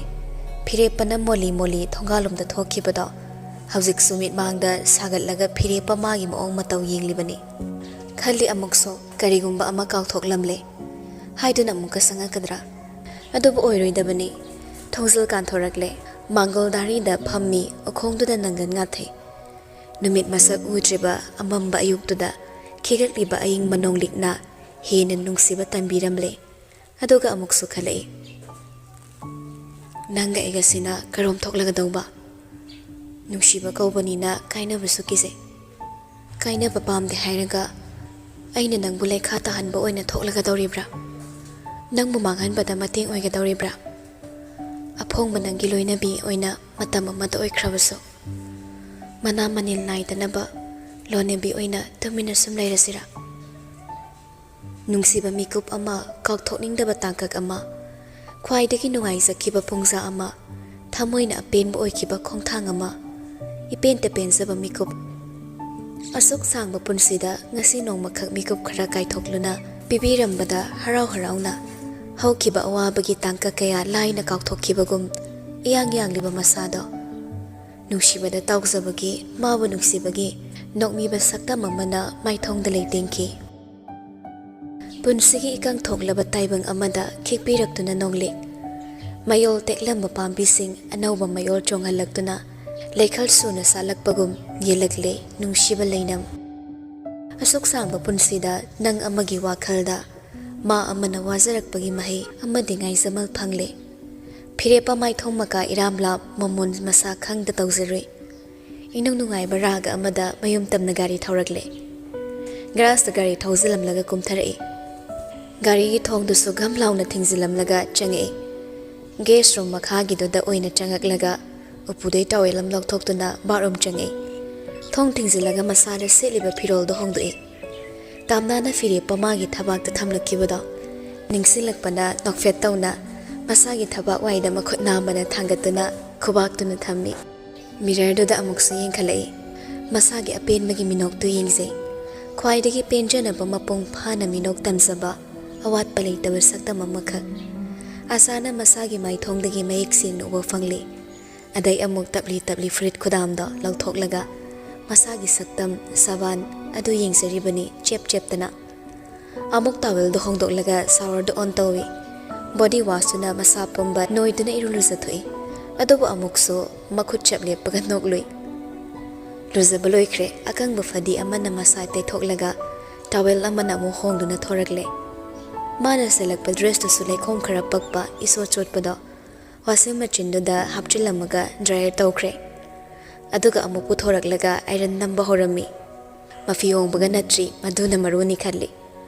ꯐꯤꯔꯦꯞꯄꯅ ꯃꯣꯂꯤ ꯃꯣꯂꯤ ꯊꯣꯡꯒꯥꯜꯂꯣꯝꯗ ꯊꯣꯛꯈꯤꯕꯗꯣ ꯍꯧꯖꯤꯛꯁꯨ ꯃꯤꯠꯃꯥꯡꯗ ꯁꯥꯒꯠꯂꯒ ꯐꯤꯔꯦꯞꯄ ꯃꯥꯒꯤ ꯃꯑꯣꯡ ꯃꯇꯧ ꯌꯦꯡꯂꯤꯕꯅꯤ ꯈꯜꯂꯤ ꯑꯃꯨꯛꯁꯨ ꯀꯔꯤꯒꯨꯝꯕ ꯑꯃ ꯀꯥꯎꯊꯣꯛꯂꯝꯂꯦ ꯍꯥꯏꯗꯨꯅ ꯑꯃꯨꯛꯀ ꯆꯪꯉꯛꯀꯗ꯭ꯔꯥ ꯑꯗꯨꯕꯨ ꯑꯣꯏꯔꯣꯏꯗꯕꯅꯤ ꯊꯣꯡꯖꯤꯜ ꯀꯥꯟꯊꯣꯔꯛꯂꯦ ꯃꯥꯡꯒꯣꯜ ꯗꯥꯔꯤꯗ ꯐꯝꯃꯤ ꯎꯈꯣꯡꯗꯨꯗ ꯅꯪꯒꯟ ꯉꯥꯊꯩ ꯅꯨꯃꯤꯠ ꯃꯁꯛ ꯎꯗ꯭ꯔꯤꯕ ꯑꯃꯝꯕ ꯑꯌꯨꯛꯇꯨꯗ ꯈꯤꯒꯠꯂꯤꯕ ꯑꯏꯪꯕ ꯅꯣꯡꯂꯤꯛꯅ ꯍꯦꯟꯅ ꯅꯨꯡꯁꯤꯕ ꯇꯝꯕꯤꯔꯝꯂꯦ ꯑꯗꯨꯒ ꯑꯃꯨꯛꯁꯨ ꯈꯜꯂꯛꯏ ꯅꯪꯒ ꯑꯩꯒꯁꯤꯅ ꯀꯔꯣꯝ ꯊꯣꯛꯂꯒꯗꯧꯕ ꯅꯨꯡꯁꯤꯕ ꯀꯧꯕꯅꯤꯅ ꯀꯥꯏꯅꯕꯁꯨ ꯀꯤꯖꯩ ꯀꯥꯏꯅꯕ ꯄꯥꯝꯗꯦ ꯍꯥꯏꯔꯒ ꯑꯩꯅ ꯅꯪꯕꯨ ꯂꯩꯈꯥ ꯇꯥꯍꯟꯕ ꯑꯣꯏꯅ ꯊꯣꯛꯂꯒꯗꯧꯔꯤꯕ꯭ꯔꯥ ꯅꯪꯕꯨ ꯃꯥꯡꯍꯟꯕꯗ ꯃꯇꯦꯡ ꯑꯣꯏꯒꯗꯧꯔꯤꯕ꯭ꯔꯥ ꯑꯐꯣꯡꯕ ꯅꯪꯒꯤ ꯂꯣꯏꯅꯕꯤ ꯑꯣꯏꯅ ꯃꯇꯝ ꯑꯃꯗ ꯑꯣꯏꯈ꯭ꯔꯕꯁꯨ ꯃꯅꯥ ꯃꯅꯤꯜ ꯅꯥꯏꯗꯅꯕ ꯂꯣꯅꯕꯤ ꯑꯣꯏꯅ ꯇꯨꯃꯤꯟꯅ ꯁꯨꯝ ꯂꯩꯔꯁꯤꯔꯥ ꯅꯨꯡꯁꯤꯕ ꯃꯤꯀꯨꯞ ꯑꯃ ꯀꯥꯎꯊꯣꯛꯅꯤꯡꯗꯕ ꯇꯥꯡꯀꯛ ꯑꯃ ꯈ꯭ꯋꯥꯏꯗꯒꯤ ꯅꯨꯡꯉꯥꯏꯖꯈꯤꯕ ꯄꯨꯡꯖꯥ ꯑꯃ ꯊꯃꯣꯏꯅ ꯑꯄꯦꯟꯕ ꯑꯣꯏꯈꯤꯕ ꯈꯣꯡꯊꯥꯡ ꯑꯃ ꯏꯄꯦꯟꯇ ꯄꯦꯟꯖꯕ ꯃꯤꯀꯨꯞ ꯑꯁꯨꯛ ꯁꯥꯡꯕ ꯄꯨꯟꯁꯤꯗ ꯉꯁꯤ ꯅꯣꯡꯃꯈꯛ ꯃꯤꯀꯨꯞ ꯈꯔ ꯀꯥꯏꯊꯣꯛꯂꯨꯅ ꯄꯤꯕꯤꯔꯝꯕꯗ ꯍꯔꯥꯎ ꯍꯔꯥꯎꯅ ꯍꯧꯈꯤꯕ ꯑꯋꯥꯕꯒꯤ ꯇꯥꯡꯀꯛ ꯀꯌꯥ ꯂꯥꯏꯅ ꯀꯥꯎꯊꯣꯛꯈꯤꯕꯒꯨꯝ ꯏꯌꯥꯡ ꯌꯥꯡꯂꯤꯕ ꯃꯁꯥꯗꯣ ꯅꯨꯡꯁꯤꯕꯗ ꯇꯥꯎꯖꯕꯒꯤ ꯃꯥꯕꯨ ꯅꯨꯡꯁꯤꯕꯒꯤ ꯅꯣꯛꯃꯤꯕ ꯁꯛꯇꯝ ꯑꯃꯅ ꯃꯥꯏꯊꯣꯡꯗ ꯂꯩꯇꯦꯡꯈꯤ ꯄꯨꯟꯁꯤꯒꯤ ꯏꯀꯪ ꯊꯣꯛꯂꯕ ꯇꯥꯏꯕꯪ ꯑꯃꯗ ꯈꯤꯛꯄꯤꯔꯛꯇꯨꯅ ꯅꯣꯡꯂꯤꯛ ꯃꯌꯣꯜ ꯇꯦꯛꯂꯝꯕ ꯄꯥꯝꯕꯤꯁꯤꯡ ꯑꯅꯧꯕ ꯃꯌꯣꯜ ꯆꯣꯡꯍꯜꯂꯛꯇꯨꯅ ꯂꯩꯈꯜ ꯁꯨꯅ ꯁꯥꯠꯂꯛꯄꯒꯨꯝ ꯌꯦꯜꯂꯛꯂꯦ ꯅꯨꯡꯁꯤꯕ ꯂꯩꯅꯝ ꯑꯁꯨꯛ ꯁꯥꯡꯕ ꯄꯨꯟꯁꯤꯗ ꯅꯪ ꯑꯃꯒꯤ ꯋꯥꯈꯜꯗ ꯃꯥ ꯑꯃꯅ ꯋꯥꯖꯔꯛꯄꯒꯤ ꯃꯍꯩ ꯑꯃꯗꯤ ꯉꯥꯏꯖꯃꯜ ꯐꯪꯂꯦ ꯐꯤꯔꯦꯞꯄ ꯃꯥꯏꯊꯣꯡ ꯃꯀꯥ ꯏꯔꯥꯝꯂꯥꯞ ꯃꯃꯣꯟ ꯃꯁꯥ ꯈꯪꯗ ꯇꯧꯖꯔꯨꯏ ꯏꯅꯨꯡ ꯅꯨꯡꯉꯥꯏꯕ ꯔꯥꯒ ꯑꯃꯗ ꯃꯌꯨꯝ ꯇꯝꯅ ꯒꯥꯔꯤ ꯊꯧꯔꯛꯂꯦ ꯒ꯭ꯔꯥꯁꯇ ꯒꯥꯔꯤ ꯊꯧꯖꯤꯜꯂꯝꯂꯒ ꯀꯨꯝꯊꯔꯛꯏ ꯒꯥꯔꯤꯒꯤ ꯊꯣꯡꯗꯨꯁꯨ ꯘꯝ ꯂꯥꯎꯅ ꯊꯤꯡꯖꯤꯜꯂꯝꯂꯒ ꯆꯪꯉꯛꯏ ꯒꯦꯁ ꯔꯨꯝ ꯃꯈꯥꯒꯤꯗꯨꯗ ꯑꯣꯏꯅ ꯆꯪꯉꯛꯂꯒ ꯎꯄꯨꯗꯩ ꯇꯥꯋꯦꯜ ꯑꯃ ꯂꯧꯊꯣꯛꯇꯨꯅ ꯕꯥꯠꯔꯨꯝ ꯆꯪꯉꯛꯏ ꯊꯣꯡ ꯊꯤꯡꯖꯤꯜꯂꯒ ꯃꯁꯥꯗ ꯁꯦꯠꯂꯤꯕ ꯐꯤꯔꯣꯜꯗꯣ ꯍꯣꯡꯗꯣꯛꯏ ꯇꯥꯝꯅꯥꯅ ꯐꯤꯔꯦꯞꯄ ꯃꯥꯒꯤ ꯊꯕꯥꯛꯇ ꯊꯝꯂꯛꯈꯤꯕꯗꯣ ꯅꯤꯡꯁꯤꯡꯂꯛꯄꯅ ꯅꯣꯛꯐꯦꯠ ꯇꯧꯅ ꯃꯁꯥꯒꯤ ꯊꯕꯥꯛ ꯋꯥꯏꯗ ꯃꯈꯨꯠ ꯅꯥꯝꯕꯅ ꯊꯥꯡꯒꯠꯇꯨꯅ ꯈꯨꯕꯥꯛꯇꯨꯅ ꯊꯝꯃꯤ ꯃꯤꯔꯔꯗꯨꯗ ꯑꯃꯨꯛꯁꯨ ꯌꯦꯡꯈꯠꯂꯛꯏ ꯃꯁꯥꯒꯤ ꯑꯄꯦꯟꯕꯒꯤ ꯃꯤꯅꯣꯛꯇꯨ ꯌꯦꯡꯖꯩ ꯈ꯭ꯋꯥꯏꯗꯒꯤ ꯄꯦꯟꯖꯅꯕ ꯃꯄꯨꯡ ꯐꯥꯅ ꯃꯤꯅꯣꯛ ꯇꯝꯖꯕ ꯑꯋꯥꯠꯄ ꯂꯩꯇꯕ ꯁꯛꯇꯝ ꯑꯃꯈꯛ ꯑꯁꯥꯅ ꯃꯁꯥꯒꯤ ꯃꯥꯏꯊꯣꯡꯗꯒꯤ ꯃꯌꯦꯛ ꯁꯦꯡꯅ ꯎꯕ ꯐꯪꯂꯤ ꯑꯗꯩ ꯑꯃꯨꯛ ꯇꯞꯂꯤ ꯇꯞꯂꯤ ꯐꯨꯔꯤꯠ ꯈꯨꯗꯥꯝꯗꯣ ꯂꯧꯊꯣꯛꯂꯒ ꯃꯁꯥꯒꯤ ꯁꯛꯇꯝ ꯁꯕꯥꯟ ꯑꯗꯨ ꯌꯦꯡꯖꯔꯤꯕꯅꯤ ꯆꯦꯞ ꯆꯦꯞꯇꯅ ꯑꯃꯨꯛ ꯇꯥꯋꯦꯜꯗꯣ ꯍꯣꯡꯗꯣꯛꯂꯒ ꯁꯥꯋꯔꯗꯣ ꯑꯣꯟ ꯇꯧꯏ ꯕꯣꯗꯤ ꯋꯥꯁꯇꯨꯅ ꯃꯁꯥ ꯄꯨꯝꯕ ꯅꯣꯏꯗꯨꯅ ꯏꯔꯨ ꯂꯨꯖꯊꯣꯛꯏ ꯑꯗꯨꯕꯨ ꯑꯃꯨꯛꯁꯨ ꯃꯈꯨꯠ ꯆꯞ ꯂꯦꯞꯄꯒ ꯅꯣꯛꯂꯨꯏ ꯂꯨꯖꯕ ꯂꯣꯏꯈ꯭ꯔꯦ ꯑꯀꯪꯕ ꯐꯗꯤ ꯑꯃꯅ ꯃꯁꯥ ꯇꯩꯊꯣꯛꯂꯒ ꯇꯥꯋꯦꯜ ꯑꯃꯅ ꯑꯃꯨꯛ ꯍꯣꯡꯗꯨꯅ ꯊꯣꯔꯛꯂꯦ ꯃꯥꯅ ꯁꯦꯠꯂꯛꯄ ꯗ꯭ꯔꯦꯁꯇꯨꯁꯨ ꯂꯩꯈꯣꯝ ꯈꯔ ꯄꯛꯄ ꯏꯆꯣꯠ ꯆꯣꯠꯄꯗꯣ ꯋꯥꯁꯤꯡ ꯃꯦꯆꯤꯟꯗꯨꯗ ꯍꯥꯞꯆꯤꯜꯂꯝꯃꯒ ꯗ꯭ꯔꯥꯏꯌꯔ ꯇꯧꯈ꯭ꯔꯦ ꯑꯗꯨꯒ ꯑꯃꯨꯛ ꯄꯨꯊꯣꯔꯛꯂꯒ ꯑꯥꯏꯔꯟ ꯅꯝꯕ ꯍꯧꯔꯝꯃꯤ ꯃꯐꯤ ꯍꯣꯡꯕꯒ ꯅꯠꯇ꯭ꯔꯤ ꯃꯗꯨꯅ ꯃꯔꯨꯅꯤ ꯈꯜꯂꯤ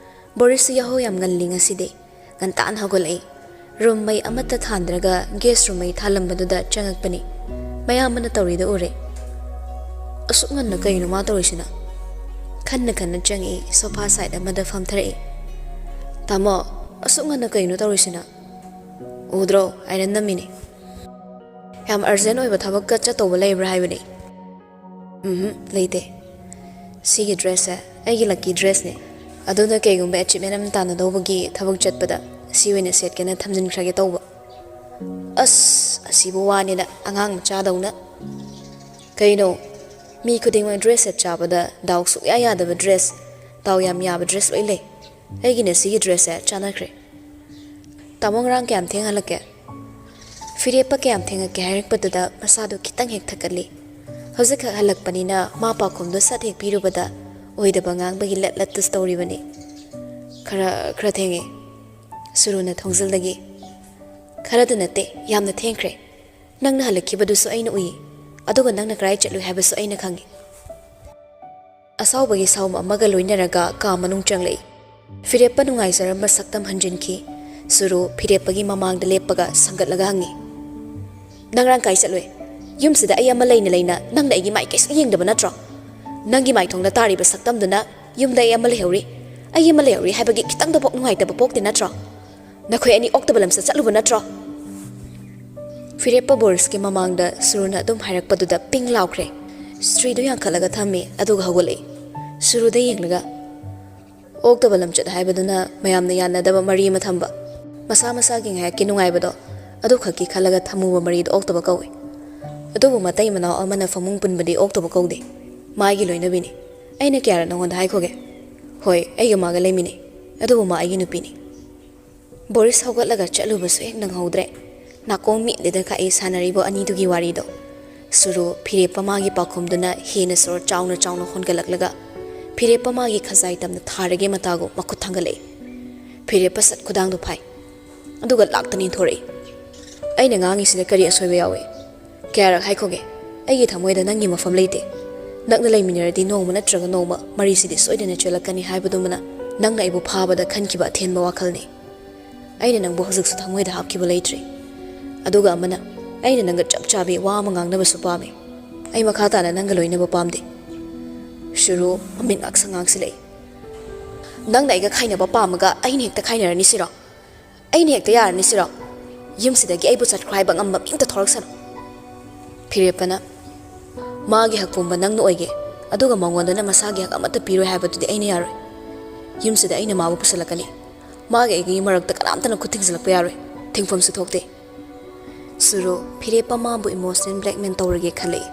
ꯕꯣꯔꯤꯁꯁꯨ ꯌꯥꯍꯧ ꯌꯥꯝ ꯉꯜꯂꯤ ꯉꯁꯤꯗꯤ ꯉꯟꯇꯥꯅ ꯍꯧꯒꯠꯂꯛꯏ ꯔꯨꯝ ꯃꯩ ꯑꯃꯠꯇ ꯊꯥꯟꯗ꯭ꯔꯒ ꯒꯦꯁ ꯔꯨꯝ ꯃꯩ ꯊꯥꯜꯂꯝꯕꯗꯨꯗ ꯆꯪꯉꯛꯄꯅꯤ ꯃꯌꯥꯝꯕꯅ ꯇꯧꯔꯤꯗ ꯎꯔꯦ ꯑꯁꯨꯛ ꯉꯟꯅ ꯀꯩꯅꯣ ꯃꯥ ꯇꯧꯔꯤꯁꯤꯅ ꯈꯟꯅ ꯈꯟꯅ ꯆꯪꯉꯛꯏ ꯁꯣꯐꯥ ꯁꯥꯏꯠ ꯑꯃꯗ ꯐꯝꯊꯔꯛꯏ ꯇꯥꯃꯣ ꯑꯁꯨꯛ ꯉꯟꯅ ꯀꯩꯅꯣ ꯇꯧꯔꯤꯁꯤꯅ ꯎꯗ꯭ꯔꯣ ꯑꯥꯏꯔꯟ ꯅꯝꯃꯤꯅꯤ ꯌꯥꯝ ꯑꯔꯖꯦꯟ ꯑꯣꯏꯕ ꯊꯕꯛꯀ ꯆꯠꯇꯧꯕ ꯂꯩꯕ꯭ꯔꯥ ꯍꯥꯏꯕꯅꯤ ꯂꯩꯇꯦ ꯁꯤꯒꯤ ꯗ꯭ꯔꯦꯁꯁꯦ ꯑꯩꯒꯤ ꯂꯛꯀꯤ ꯗ꯭ꯔꯦꯁꯅꯦ ꯑꯗꯨꯅ ꯀꯩꯒꯨꯝꯕ ꯑꯦꯆꯤꯞꯃꯦꯟ ꯑꯃ ꯇꯥꯟꯅꯗꯧꯕꯒꯤ ꯊꯕꯛ ꯆꯠꯄꯗ ꯁꯤ ꯑꯣꯏꯅ ꯁꯦꯠꯀꯦꯅ ꯊꯝꯖꯤꯟꯈ꯭ꯔꯒꯦ ꯇꯧꯕ ꯑꯁ ꯑꯁꯤꯕꯨ ꯋꯥꯅꯤꯅ ꯑꯉꯥꯡ ꯃꯆꯥꯗꯧꯅ ꯀꯩꯅꯣ ꯃꯤ ꯈꯨꯗꯤꯡꯃꯛ ꯗ꯭ꯔꯦꯁ ꯁꯦꯠ ꯆꯥꯕꯗ ꯗꯥꯎ ꯁꯨꯛꯌꯥ ꯌꯥꯗꯕ ꯗ꯭ꯔꯦꯁ ꯗꯥꯎ ꯌꯥꯝ ꯌꯥꯕ ꯗ꯭ꯔꯦꯁ ꯂꯣꯏ ꯂꯩ ꯑꯩꯒꯤꯅ ꯁꯤꯒꯤ ꯗ꯭ꯔꯦꯁꯁꯦ ꯆꯥꯟꯅꯈ꯭ꯔꯦ ꯇꯥꯃꯣ ꯉꯔꯥꯡ ꯀꯌꯥꯝ ꯊꯦꯡꯍꯜꯂꯛꯀꯦ ꯐꯤꯔꯦꯞꯄ ꯀꯌꯥꯝ ꯊꯦꯡꯉꯛꯀꯦ ꯍꯥꯏꯔꯛꯄꯗꯨꯗ ꯃꯁꯥꯗꯣ ꯈꯤꯇꯪ ꯍꯦꯛ ꯊꯛꯀꯠꯂꯤ ꯍꯧꯖꯤꯛꯈꯛ ꯍꯜꯂꯛꯄꯅꯤꯅ ꯃꯥ ꯄꯥꯈꯨꯝꯗꯣ ꯁꯠ ꯍꯦꯛ ꯄꯤꯔꯨꯕꯗ ꯑꯣꯏꯗꯕ ꯉꯥꯡꯕꯒꯤ ꯂꯠ ꯇꯨꯁ ꯇꯧꯔꯤꯕꯅꯤ ꯈꯔ ꯊꯦꯡꯉꯦ ꯁꯨꯔꯨꯅ ꯊꯣꯡꯖꯤꯜꯗꯒꯤ ꯈꯔꯗ ꯅꯠꯇꯦ ꯌꯥꯝꯅ ꯊꯦꯡꯈ꯭ꯔꯦ ꯅꯪꯅ ꯍꯜꯂꯛꯈꯤꯕꯗꯨꯁꯨ ꯑꯩꯅ ꯎꯏ ꯑꯗꯨꯒ ꯅꯪꯅ ꯀꯔꯥꯏ ꯆꯠꯂꯨꯏ ꯍꯥꯏꯕꯁꯨ ꯑꯩꯅ ꯈꯪꯉꯤ ꯑꯁꯥꯎꯕꯒꯤ ꯁꯥꯎꯝ ꯑꯃꯒ ꯂꯣꯏꯅꯔꯒ ꯀꯥ ꯃꯅꯨꯡ ꯆꯪꯂꯛꯏ ꯐꯤꯔꯦꯞꯄ ꯅꯨꯡꯉꯥꯏꯖꯔꯝꯕ ꯁꯛꯇꯝ ꯍꯟꯖꯤꯟꯈꯤ ꯁꯨꯔꯨ ꯐꯤꯔꯦꯞꯄꯒꯤ ꯃꯃꯥꯡꯗ ꯂꯦꯞꯄꯒ ꯁꯪꯒꯠꯂꯒ ꯍꯪꯉꯤ ꯅꯪ ꯉꯔꯥꯡ ꯀꯥꯏ ꯆꯠꯂꯨꯏ ꯌꯨꯝꯁꯤꯗ ꯑꯩ ꯑꯃ ꯂꯩꯅ ꯅꯪꯅ ꯑꯩꯒꯤ ꯃꯥꯏ ꯀꯩꯁꯨ ꯌꯦꯡꯗꯕ ꯅꯠꯇ꯭ꯔꯣ ꯅꯪꯒꯤ ꯃꯥꯏꯊꯣꯡꯗ ꯇꯥꯔꯤꯕ ꯁꯛꯇꯝꯗꯨꯅ ꯌꯨꯝꯗ ꯑꯩ ꯑꯃ ꯂꯩꯍꯧꯔꯤ ꯍꯥꯏꯕꯒꯤ ꯈꯤꯇꯪꯗꯐꯥꯎ ꯅꯨꯡꯉꯥꯏꯇꯕ ꯄꯣꯛꯇꯦ ꯅꯠꯇ꯭ꯔꯣ ꯅꯈꯣꯏ ꯑꯅꯤ ꯑꯣꯛꯇꯕ ꯂꯝꯆꯠ ꯆꯠꯂꯨꯕ ꯅꯠꯇ꯭ꯔꯣ ꯐꯤꯔꯦꯞꯄ ꯕꯣꯔꯤꯁꯀꯤ ꯃꯃꯥꯡꯗ ꯁꯨꯔꯨꯅ ꯑꯗꯨꯝ ꯍꯥꯏꯔꯛꯄꯗꯨꯗ ꯄꯤꯡ ꯂꯥꯎꯈ꯭ꯔꯦ ꯁ꯭ꯇꯔꯤꯗꯨ ꯌꯥꯡꯈꯠꯂꯒ ꯊꯝꯃꯤ ꯑꯗꯨꯒ ꯍꯧꯒꯠꯂꯛꯏ ꯁꯨꯔꯨꯗ ꯌꯦꯡꯂꯒ ꯑꯣꯛꯇꯕ ꯂꯝꯆꯠ ꯍꯥꯏꯕꯗꯨꯅ ꯃꯌꯥꯝꯅ ꯌꯥꯅꯗꯕ ꯃꯔꯤ ꯑꯃ ꯊꯝꯕ ꯃꯁꯥ ꯃꯁꯥꯒꯤ ꯉꯥꯏꯍꯥꯛꯀꯤ ꯅꯨꯡꯉꯥꯏꯕꯗꯣ ꯑꯗꯨꯈꯛꯀꯤ ꯈꯜꯂꯒ ꯊꯝꯃꯨꯕ ꯃꯔꯤꯗꯣ ꯑꯣꯛꯇꯕ ꯀꯧꯏ ꯑꯗꯨꯕꯨ ꯃꯇꯩ ꯃꯅꯥꯎ ꯑꯃꯅ ꯐꯃꯨꯡ ꯄꯨꯟꯕꯗꯤ ꯑꯣꯛꯇꯕ ꯀꯧꯗꯦ ꯃꯥꯒꯤ ꯂꯣꯏꯅꯕꯤꯅꯤ ꯑꯩꯅ ꯀꯌꯥꯔꯛ ꯅꯉꯣꯟꯗ ꯍꯥꯏꯈꯣꯒꯦ ꯍꯣꯏ ꯑꯩꯒ ꯃꯥꯒ ꯂꯩꯃꯤꯟꯅꯩ ꯑꯗꯨꯕꯨ ꯃꯥ ꯑꯩꯒꯤ ꯅꯨꯄꯤꯅꯤ ꯕꯣꯔꯤꯁ ꯍꯧꯒꯠꯂꯒ ꯆꯠꯂꯨꯕꯁꯨ ꯍꯦꯛ ꯅꯪꯍꯧꯗ꯭ꯔꯦ ꯅꯥꯀꯣꯡ ꯃꯤꯠꯂꯤꯗ ꯀꯛꯏ ꯁꯥꯟꯅꯔꯤꯕ ꯑꯅꯤꯗꯨꯒꯤ ꯋꯥꯔꯤꯗꯣ ꯁꯨꯔꯨ ꯐꯤꯔꯦꯞꯄ ꯃꯥꯒꯤ ꯄꯥꯎꯈꯨꯝꯗꯨꯅ ꯍꯦꯟꯅ ꯁꯣꯔ ꯆꯥꯎꯅ ꯍꯣꯟꯒꯠꯂꯛꯂꯒ ꯐꯤꯔꯦꯞꯄ ꯃꯥꯒꯤ ꯈꯖꯥꯏ ꯇꯝꯅ ꯊꯥꯔꯒꯦ ꯃꯇꯥꯒꯨꯝ ꯃꯈꯨꯠ ꯊꯥꯡꯒꯠꯂꯛꯏ ꯐꯤꯔꯦꯞꯄ ꯁꯠ ꯈꯨꯗꯥꯡꯗꯨ ꯐꯥꯏ ꯑꯗꯨꯒ ꯂꯥꯛꯇꯅ ꯏꯟꯊꯣꯔꯛꯏ ꯑꯩꯅ ꯉꯥꯡꯉꯤꯁꯤꯗ ꯀꯔꯤ ꯑꯁꯣꯏꯕ ꯌꯥꯎꯏ ꯀꯌꯥꯔꯛ ꯍꯥꯏꯈꯣꯒꯦ ꯑꯩꯒꯤ ꯊꯃꯣꯏꯗ ꯅꯪꯒꯤ ꯃꯐꯝ ꯂꯩꯇꯦ ꯅꯛꯅ ꯂꯩꯃꯤꯟꯅꯔꯗꯤ ꯅꯣꯡꯃ ꯅꯠꯇ꯭ꯔꯒ ꯅꯣꯡꯃ ꯃꯔꯤꯁꯤꯗꯤ ꯁꯣꯏꯗꯅ ꯆꯦꯜꯂꯛꯀꯅꯤ ꯍꯥꯏꯕꯗꯨꯃꯅ ꯅꯪꯅ ꯑꯩꯕꯨ ꯐꯥꯕꯗ ꯈꯟꯈꯤꯕ ꯑꯊꯦꯟꯕ ꯋꯥꯈꯜꯅꯤ ꯑꯩꯅ ꯅꯪꯕꯨ ꯍꯧꯖꯤꯛꯁꯨ ꯊꯃꯣꯏꯗ ꯍꯥꯞꯈꯤꯕ ꯂꯩꯇ꯭ꯔꯤ ꯑꯗꯨꯒ ꯑꯃꯅ ꯑꯩꯅ ꯅꯪꯒ ꯆꯞ ꯆꯥꯕꯤ ꯋꯥ ꯑꯃ ꯉꯥꯡꯅꯕꯁꯨ ꯄꯥꯝꯃꯤ ꯑꯩ ꯃꯈꯥ ꯇꯥꯅ ꯅꯪꯒ ꯂꯣꯏꯅꯕ ꯄꯥꯝꯗꯦ ꯁꯨꯔꯨ ꯃꯃꯤꯠ ꯉꯥꯛꯁꯪ ꯉꯥꯡꯁꯤꯜꯂꯛꯏ ꯅꯪꯅ ꯑꯩꯒ ꯈꯥꯏꯅꯕ ꯄꯥꯝꯃꯒ ꯑꯩꯅ ꯍꯦꯛꯇ ꯈꯥꯏꯅꯔꯅꯤ ꯁꯤꯔꯣ ꯑꯩꯅ ꯍꯦꯛꯇ ꯌꯥꯔꯅꯤ ꯁꯤꯔꯣ ꯌꯨꯝꯁꯤꯗꯒꯤ ꯑꯩꯕꯨ ꯆꯠꯈ꯭ꯔꯣ ꯍꯥꯏꯕ ꯉꯝꯕ ꯃꯤ ꯑꯝꯇ ꯊꯣꯔꯛꯁꯅꯨ ꯐꯤꯔꯦꯞꯄꯅ ꯃꯥꯒꯤ ꯍꯛ ꯄꯨꯝꯕ ꯅꯪꯅ ꯑꯣꯏꯒꯦ ꯑꯗꯨꯒ ꯃꯉꯣꯟꯗꯅ ꯃꯁꯥꯒꯤ ꯍꯛ ꯑꯃꯠꯇ ꯄꯤꯔꯣꯏ ꯍꯥꯏꯕꯗꯨꯗꯤ ꯑꯩꯅ ꯌꯥꯔꯣꯏ ꯌꯨꯝꯁꯤꯗ ꯑꯩꯅ ꯃꯥꯕꯨ ꯄꯨꯁꯤꯜꯂꯛꯀꯅꯤ ꯃꯥꯒ ꯑꯩꯒꯤ ꯃꯔꯛꯇ ꯀꯅꯥꯝꯇꯅ ꯈꯨꯠ ꯊꯤꯡꯖꯤꯜꯂꯛꯄ ꯌꯥꯔꯣꯏ ꯊꯤꯡꯐꯝꯁꯨ ꯊꯣꯛꯇꯦ ꯁꯨꯔꯨ ꯐꯤꯔꯦꯞꯄ ꯃꯥꯕꯨ ꯏꯃꯣꯁꯅꯦꯜ ꯕ꯭ꯂꯦꯛꯃꯦꯜ ꯇꯧꯔꯒꯦ ꯈꯜꯂꯛꯏ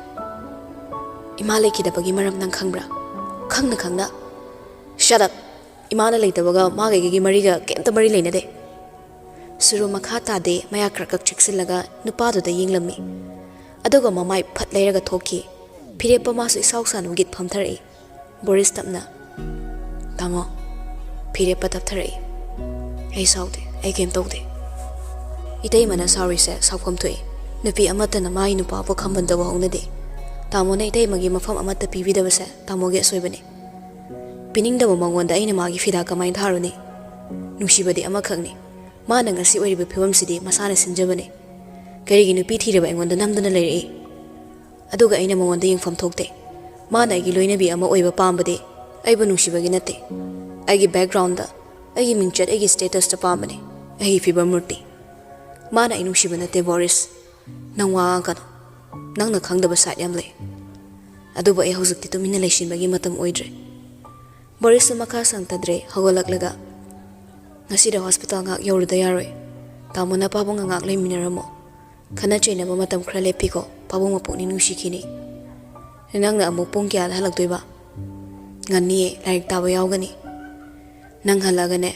ꯏꯃꯥ ꯂꯩꯈꯤꯗꯕꯒꯤ ꯃꯔꯝ ꯅꯪ ꯈꯪꯕ꯭ꯔꯥ ꯈꯪꯅ ꯁꯠ ꯑꯞ ꯏꯃꯥꯅ ꯂꯩꯇꯕꯒ ꯃꯥꯒ ꯑꯩꯒꯤ ꯃꯔꯤꯒ ꯀꯩꯝꯇ ꯃꯔꯤ ꯂꯩꯅꯗꯦ ꯁꯨꯔꯨ ꯃꯈꯥ ꯇꯥꯗꯦ ꯃꯌꯥ ꯈꯔ ꯆꯤꯛꯁꯤꯜꯂꯒ ꯅꯨꯄꯥꯗꯨꯗ ꯌꯦꯡꯂꯝꯃꯤ ꯑꯗꯨꯒ ꯃꯃꯥꯏ ꯐꯠ ꯂꯩꯔꯒ ꯊꯣꯛꯈꯤ ꯐꯤꯔꯦꯞꯄ ꯃꯥꯁꯨ ꯏꯁꯥꯎ ꯁꯥꯅ ꯒꯤꯠ ꯐꯝꯊꯔꯛꯏ ꯕꯣꯔꯤꯁ ꯇꯞꯅ ꯇꯥꯃꯣ ꯐꯤꯔꯦꯞꯄ ꯇꯞꯊꯔꯛꯏ ꯑꯩ ꯁꯥꯎꯗꯦ ꯑꯩ ꯀꯩꯝ ꯇꯧꯗꯦ ꯏꯇꯩꯃꯅ ꯁꯥꯎꯔꯤꯁꯦ ꯁꯥꯎꯐꯝ ꯊꯣꯛꯏ ꯅꯨꯄꯤ ꯑꯃꯠꯇꯅ ꯃꯥꯒꯤ ꯅꯨꯄꯥꯕꯨ ꯈꯝꯕꯟꯗꯕ ꯍꯧꯅꯗꯦ ꯇꯥꯃꯣꯅ ꯏꯇꯩꯃꯒꯤ ꯃꯐꯝ ꯑꯃꯠꯇ ꯄꯤꯕꯤꯗꯕꯁꯦ ꯇꯥꯃꯣꯒꯤ ꯑꯁꯣꯏꯕꯅꯤ ꯄꯤꯅꯤꯡꯗꯕ ꯃꯉꯣꯟꯗ ꯑꯩꯅ ꯃꯥꯒꯤ ꯐꯤꯗꯥ ꯀꯃꯥꯏꯅ ꯊꯥꯔꯨꯅꯤ ꯅꯨꯡꯁꯤꯕꯗꯤ ꯑꯃꯈꯛꯅꯤ ꯃꯥꯅ ꯉꯁꯤ ꯑꯣꯏꯔꯤꯕ ꯐꯤꯕꯝꯁꯤꯗꯤ ꯃꯁꯥꯅ ꯁꯤꯟꯖꯕꯅꯤ ꯀꯔꯤꯒꯤ ꯅꯨꯄꯤ ꯊꯤꯔꯕ ꯑꯩꯉꯣꯟꯗ ꯅꯝꯗꯨꯅ ꯂꯩꯔꯛꯏ ꯑꯗꯨꯒ ꯑꯩꯅ ꯃꯉꯣꯟꯗ ꯌꯦꯡꯐꯝ ꯊꯣꯛꯇꯦ ꯃꯥꯅ ꯑꯩꯒꯤ ꯂꯣꯏꯅꯕꯤ ꯑꯃ ꯑꯣꯏꯕ ꯄꯥꯝꯕꯗꯤ ꯑꯩꯕꯨ ꯅꯨꯡꯁꯤꯕꯒꯤ ꯅꯠꯇꯦ ꯑꯩꯒꯤ ꯕꯦꯛꯒ꯭ꯔꯥꯎꯟꯗ ꯑꯩꯒꯤ ꯃꯤꯡꯆꯠ ꯑꯩꯒꯤ ꯁ꯭ꯇꯦꯇꯁꯇ ꯄꯥꯝꯕꯅꯤ ꯑꯩꯒꯤ ꯐꯤꯕꯝ ꯃꯨꯔꯇꯤ ꯃꯥꯅ ꯑꯩ ꯅꯨꯡꯁꯤꯕ ꯅꯠꯇꯦ ꯕꯣꯔꯤꯁ ꯅꯪ ꯋꯥ ꯉꯥꯡꯒꯅꯨ ꯅꯪꯅ ꯈꯪꯗꯕ ꯁꯥꯏꯠ ꯌꯥꯝ ꯂꯩ ꯑꯗꯨꯕꯨ ꯑꯩ ꯍꯧꯖꯤꯛꯇꯤ ꯇꯨꯃꯤꯟꯅ ꯂꯩꯁꯤꯟꯕꯒꯤ ꯃꯇꯝ ꯑꯣꯏꯗ꯭ꯔꯦ ꯕꯣꯔꯤꯁꯅ ꯃꯈꯥ ꯁꯪꯇꯗ꯭ꯔꯦ ꯍꯧꯒꯠꯂꯛꯂꯒ ꯉꯁꯤꯗ ꯍꯣꯁꯄꯤꯇꯥꯜ ꯉꯥꯛ ꯌꯧꯔꯨꯗ ꯌꯥꯔꯣꯏ ꯇꯥꯃꯣꯅ ꯄꯥꯕꯨꯡꯒ ꯉꯥꯛ ꯂꯩꯃꯤꯟꯅꯔꯝꯃꯣ ꯈꯟꯅ ꯆꯩꯅꯕ ꯃꯇꯝ ꯈꯔ ꯂꯦꯞꯄꯤꯀꯣ ꯄꯥꯕꯨꯡ ꯃꯄꯨꯛꯅꯤꯡ ꯅꯨꯡꯁꯤꯈꯤꯅꯤ ꯅꯪꯅ ꯑꯃꯨꯛ ꯄꯨꯡ ꯀꯌꯥꯗ ꯍꯜꯂꯛꯇꯣꯏꯕ ꯉꯟꯅꯤꯌꯦ ꯂꯥꯏꯔꯤꯛ ꯇꯥꯕ ꯌꯥꯎꯒꯅꯤ ꯅꯪ ꯍꯜꯂꯛꯑꯒꯅꯦ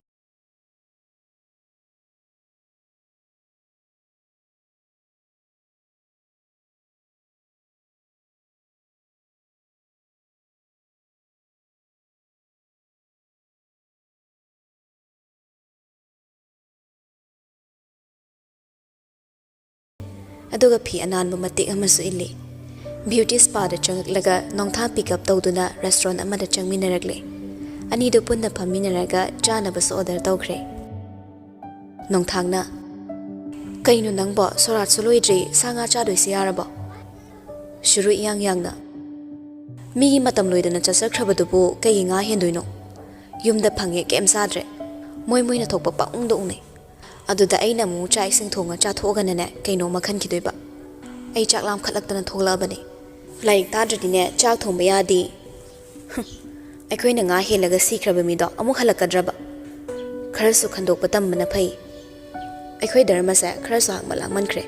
ꯑꯗꯨꯒ ꯐꯤ ꯑꯅꯥꯟꯕ ꯃꯇꯦꯛ ꯑꯃꯁꯨ ꯏꯜꯂꯤ ꯕ꯭ꯌꯨꯇꯤ ꯁ꯭ꯄꯥꯗ ꯆꯪꯂꯛꯂꯒ ꯅꯣꯡꯊꯥ ꯄꯤꯛꯑꯞ ꯇꯧꯗꯨꯅ ꯔꯦꯁꯇꯨꯔꯦꯟꯠ ꯑꯃꯗ ꯆꯪꯃꯤꯟꯅꯔꯛꯂꯦ ꯑꯅꯤꯗꯨ ꯄꯨꯟꯅ ꯐꯝꯃꯤꯟꯅꯔꯒ ꯆꯥꯅꯕꯁꯨ ꯑꯣꯔꯗꯔ ꯇꯧꯈ꯭ꯔꯦ ꯅꯣꯡꯊꯥꯡꯅ ꯀꯩꯅꯣ ꯅꯪꯕꯣ ꯁꯣꯔꯥꯠꯁꯨ ꯂꯣꯏꯗ꯭ꯔꯤ ꯁꯥ ꯉꯥ ꯆꯥꯗꯣꯏꯁꯤ ꯌꯥꯔꯕꯣ ꯁꯨꯔꯨ ꯏꯌꯥꯡ ꯌꯥꯡꯅ ꯃꯤꯒꯤ ꯃꯇꯝ ꯂꯣꯏꯗꯅ ꯆꯠꯆꯈ꯭ꯔꯕꯗꯨꯕꯨ ꯀꯩꯒꯤ ꯉꯥ ꯍꯦꯟꯗꯣꯏꯅꯣ ꯌꯨꯝꯗ ꯐꯪꯉꯦ ꯀꯩꯝ ꯆꯥꯗ꯭ꯔꯦ ꯃꯣꯏꯅ ꯊꯣꯛꯄ ꯄꯪꯎꯪꯗ ꯎꯪꯅꯩ ꯑꯗꯨꯗ ꯑꯩꯅ ꯑꯃꯨꯛ ꯆꯥꯛ ꯏꯁꯤꯡ ꯊꯣꯡꯉ ꯆꯥꯊꯣꯛꯑꯒꯅꯅꯦ ꯀꯩꯅꯣꯝꯃ ꯈꯟꯈꯤꯗꯣꯏꯕ ꯑꯩ ꯆꯥꯛ ꯂꯥꯝꯈꯠꯂꯛꯇꯅ ꯊꯣꯛꯂꯛꯑꯕꯅꯤ ꯂꯥꯏꯔꯤꯛ ꯇꯥꯗ꯭ꯔꯗꯤꯅꯦ ꯆꯥꯛ ꯊꯣꯡꯕ ꯌꯥꯗꯦ ꯑꯩꯈꯣꯏꯅ ꯉꯥ ꯍꯦꯜꯂꯒ ꯁꯤꯈ꯭ꯔꯕ ꯃꯤꯗꯣ ꯑꯃꯨꯛ ꯍꯜꯂꯛꯀꯗ꯭ꯔꯕ ꯈꯔꯁꯨ ꯈꯟꯗꯣꯛꯄ ꯇꯝꯕꯅ ꯐꯩ ꯑꯩꯈꯣꯏ ꯙꯔꯃꯁꯦ ꯈꯔꯁꯨ ꯍꯥꯛꯃꯟ ꯂꯥꯛꯃꯟꯈ꯭ꯔꯦ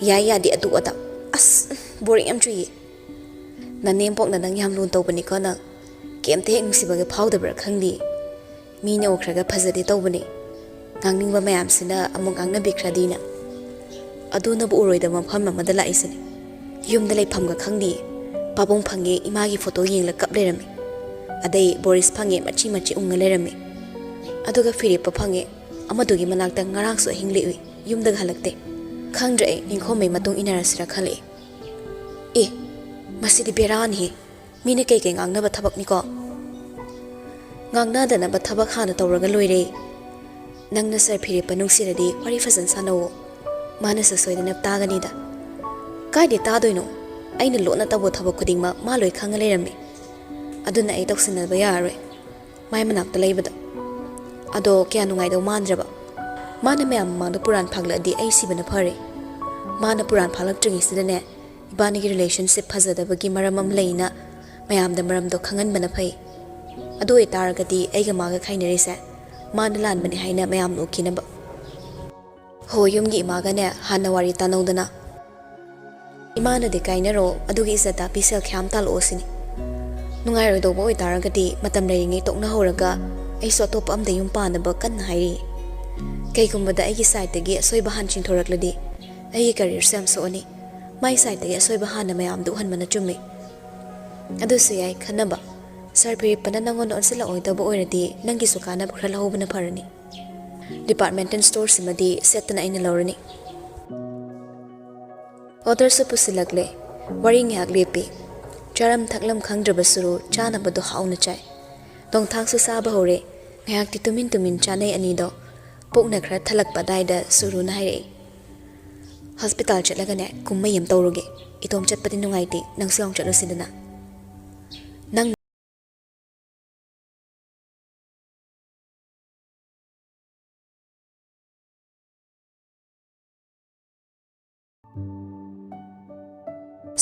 ꯌꯥꯏ ꯌꯥꯗꯦ ꯑꯗꯨ ꯑꯗꯥ ꯑꯁ ꯕꯣꯔꯤꯡ ꯌꯥꯝ ꯆꯨꯏꯌꯦ ꯅꯅꯦꯝꯄꯣꯛꯅ ꯅꯪ ꯌꯥꯝ ꯂꯨꯅ ꯇꯧꯕꯅꯤꯀꯣ ꯅꯪ ꯀꯩꯝꯇ ꯍꯦꯛ ꯅꯨꯡꯁꯤꯕꯒ ꯐꯥꯎꯗꯕ꯭ꯔꯥ ꯈꯪꯗꯦ ꯃꯤꯅ ꯎꯈ꯭ꯔꯒ ꯐꯖꯗꯦ ꯇꯧꯕꯅꯤ ꯉꯥꯡꯅꯤꯡꯕ ꯃꯌꯥꯝꯁꯤꯅ ꯑꯃꯨꯛ ꯉꯥꯡꯅꯕꯤꯈ꯭ꯔꯗꯤꯅ ꯑꯗꯨꯅꯕꯨ ꯎꯔꯣꯏꯗꯕ ꯃꯐꯝ ꯑꯃꯗ ꯂꯥꯛꯏꯁꯤꯅꯤ ꯌꯨꯝꯗ ꯂꯩꯐꯝꯒ ꯈꯪꯗꯤꯌꯦ ꯄꯥꯕꯨꯡ ꯐꯪꯉꯦ ꯏꯃꯥꯒꯤ ꯐꯣꯇꯣ ꯌꯦꯡꯂ ꯀꯞ ꯂꯩꯔꯝꯃꯤ ꯑꯗꯩ ꯕꯣꯔꯤꯁ ꯐꯪꯉꯦ ꯃꯆꯤ ꯃꯆꯤ ꯎꯡꯉ ꯂꯩꯔꯝꯃꯤ ꯑꯗꯨꯒ ꯐꯤꯔꯦꯞꯄ ꯐꯪꯉꯦ ꯑꯃꯗꯨꯒꯤ ꯃꯅꯥꯛꯇ ꯉꯔꯥꯡꯁꯨ ꯑꯍꯤꯡ ꯂꯦꯛꯎꯏ ꯌꯨꯝꯗꯒ ꯍꯜꯂꯛꯇꯦ ꯈꯪꯗ꯭ꯔꯦ ꯑꯩ ꯅꯤꯡꯈꯣꯝꯕꯩ ꯃꯇꯨꯡ ꯏꯟꯅꯔꯁꯤꯔ ꯈꯜꯂꯛꯏ ꯑꯦ ꯃꯁꯤꯗꯤ ꯕꯦꯔꯥꯅꯤꯍꯦ ꯃꯤꯅ ꯀꯩꯀꯩ ꯉꯥꯡꯅꯕ ꯊꯕꯛꯅꯤꯀꯣ ꯉꯥꯡꯅꯗꯅꯕ ꯊꯕꯛ ꯍꯥꯟꯅ ꯇꯧꯔꯒ ꯂꯣꯏꯔꯦ ꯅꯪꯅ ꯁꯔ ꯐꯤꯔꯦꯞꯄ ꯅꯨꯡꯁꯤꯔꯗꯤ ꯋꯥꯔꯤ ꯐꯖꯅ ꯁꯥꯟꯅꯧꯋꯣ ꯃꯥꯅꯁꯨ ꯁꯣꯏꯗꯅ ꯇꯥꯒꯅꯤꯗ ꯀꯥꯏꯗꯩ ꯇꯥꯗꯣꯏꯅꯣ ꯑꯩꯅ ꯂꯣꯠꯅ ꯇꯧꯕ ꯊꯕꯛ ꯈꯨꯗꯤꯡꯃꯛ ꯃꯥ ꯂꯣꯏ ꯈꯪꯉ ꯂꯩꯔꯝꯃꯤ ꯑꯗꯨꯅ ꯑꯩ ꯇꯧꯁꯤꯟꯅꯕ ꯌꯥꯔꯔꯣꯏ ꯃꯥꯏ ꯃꯅꯥꯛꯇ ꯂꯩꯕꯗ ꯑꯗꯣ ꯀꯌꯥ ꯅꯨꯡꯉꯥꯏꯗꯧ ꯃꯥꯟꯗ꯭ꯔꯕ ꯃꯥꯅ ꯃꯌꯥꯝ ꯃꯃꯥꯡꯗ ꯄꯨꯔꯥꯟ ꯐꯥꯒꯂꯛꯑꯗꯤ ꯑꯩ ꯁꯤꯕꯅ ꯐꯔꯦ ꯃꯥꯅ ꯄꯨꯔꯥꯟ ꯐꯥꯒꯂꯛꯇ꯭ꯔꯤꯉꯩꯁꯤꯗꯅꯦ ꯏꯕꯥꯅꯤꯒꯤ ꯔꯤꯂꯦꯁꯟꯁꯤꯞ ꯐꯖꯗꯕꯒꯤ ꯃꯔꯝ ꯑꯃ ꯂꯩꯅ ꯃꯌꯥꯝꯗ ꯃꯔꯝꯗꯣ ꯈꯪꯍꯟꯕꯅ ꯐꯩ ꯑꯗꯨ ꯑꯣꯏꯇꯥꯔꯒꯗꯤ ꯑꯩꯒ ꯃꯥꯒ ꯈꯥꯏꯅꯔꯤꯁꯦ ꯃꯥꯅ ꯂꯥꯟꯕꯅꯤ ꯍꯥꯏꯅ ꯃꯌꯥꯝꯅ ꯎꯈꯤꯅꯕ ꯍꯣ ꯌꯨꯝꯒꯤ ꯏꯃꯥꯒꯅꯦ ꯍꯥꯟꯅ ꯋꯥꯔꯤ ꯇꯥꯅꯧꯗꯅ ꯏꯃꯥꯅꯗꯤ ꯀꯥꯏꯅꯔꯣ ꯑꯗꯨꯒꯤ ꯏꯖꯠꯇ ꯄꯤꯁꯦꯜ ꯈꯌꯥꯝ ꯇꯥꯜꯂꯛꯑꯣ ꯁꯤꯅꯤ ꯅꯨꯡꯉꯥꯏꯔꯣꯏꯗꯧꯕ ꯑꯣꯏꯇꯥꯔꯒꯗꯤ ꯃꯇꯝ ꯂꯩꯔꯤꯉꯩ ꯇꯣꯛꯅꯍꯧꯔꯒ ꯑꯩꯁꯨ ꯑꯇꯣꯞꯄ ꯑꯝꯗ ꯌꯨꯝ ꯄꯥꯟꯅꯕ ꯀꯟꯅ ꯍꯥꯏꯔꯤ ꯀꯩꯒꯨꯝꯕꯗ ꯑꯩꯒꯤ ꯁꯥꯏꯠꯇꯒꯤ ꯑꯁꯣꯏꯕ ꯍꯥꯟꯅ ꯆꯤꯡꯊꯣꯔꯛꯂꯗꯤ ꯑꯩꯒꯤ ꯀꯦꯔꯤꯌꯔꯁꯦ ꯌꯥꯝ ꯁꯣꯛꯑꯅꯤ ꯃꯥꯏ ꯁꯥꯏꯠꯇꯒꯤ ꯑꯁꯣꯏꯕ ꯍꯥꯟꯅ ꯃꯌꯥꯝꯗ ꯎꯍꯟꯕꯅ ꯆꯨꯝꯃꯤ ꯑꯗꯨꯁꯨ ꯌꯥꯏ ꯈꯟꯅꯕ ꯁꯔ ꯐꯤꯔꯦꯞꯄꯅ ꯅꯪꯉꯣꯟꯗ ꯑꯣꯟꯁꯤꯜꯂꯛꯑꯣꯏꯗꯕ ꯑꯣꯏꯔꯗꯤ ꯅꯪꯒꯤꯁꯨ ꯀꯥꯟꯅꯕ ꯈꯔ ꯂꯧꯍꯧꯕꯅ ꯐꯔꯅꯤ ꯗꯤꯄꯥꯔꯠꯃꯦꯟꯇꯦꯜ ꯁ꯭ꯇꯣꯔꯁꯤꯃꯗꯤ ꯁꯦꯠꯇꯅ ꯑꯩꯅ ꯂꯧꯔꯅꯤ ꯑꯣꯔꯗꯔꯁꯨ ꯄꯨꯁꯤꯜꯂꯛꯂꯦ ꯋꯥꯔꯤ ꯉꯥꯏꯍꯥꯛ ꯂꯦꯞꯄꯤ ꯆꯥꯔꯝ ꯊꯛꯂꯝ ꯈꯪꯗ꯭ꯔꯕꯁꯨ ꯆꯥꯅꯕꯗꯣ ꯍꯥꯎꯅ ꯆꯥꯏ ꯅꯣꯡꯊꯥꯛꯁꯨ ꯆꯥꯕ ꯍꯧꯔꯦ ꯉꯥꯏꯍꯥꯛꯇꯤ ꯇꯨꯃꯤꯟ ꯇꯨꯃꯤꯟ ꯆꯥꯅꯩ ꯑꯅꯤꯗꯣ ꯄꯨꯛꯅ ꯈꯔ ꯊꯜꯂꯛꯄ ꯑꯗꯥꯏꯗ ꯁꯨꯔꯨꯅ ꯍꯥꯏꯔꯛꯏ ꯍꯣꯁꯄꯤꯇꯥꯜ ꯆꯠꯂꯒꯅꯦ ꯀꯨꯝꯃꯩ ꯑꯃ ꯇꯧꯔꯨꯒꯦ ꯏꯇꯣꯝ ꯆꯠꯄꯗꯤ ꯅꯨꯡꯉꯥꯏꯇꯦ ꯅꯪꯁꯨ ꯌꯥꯎ ꯆꯠꯂꯨꯁꯤꯗꯅ ꯅꯪ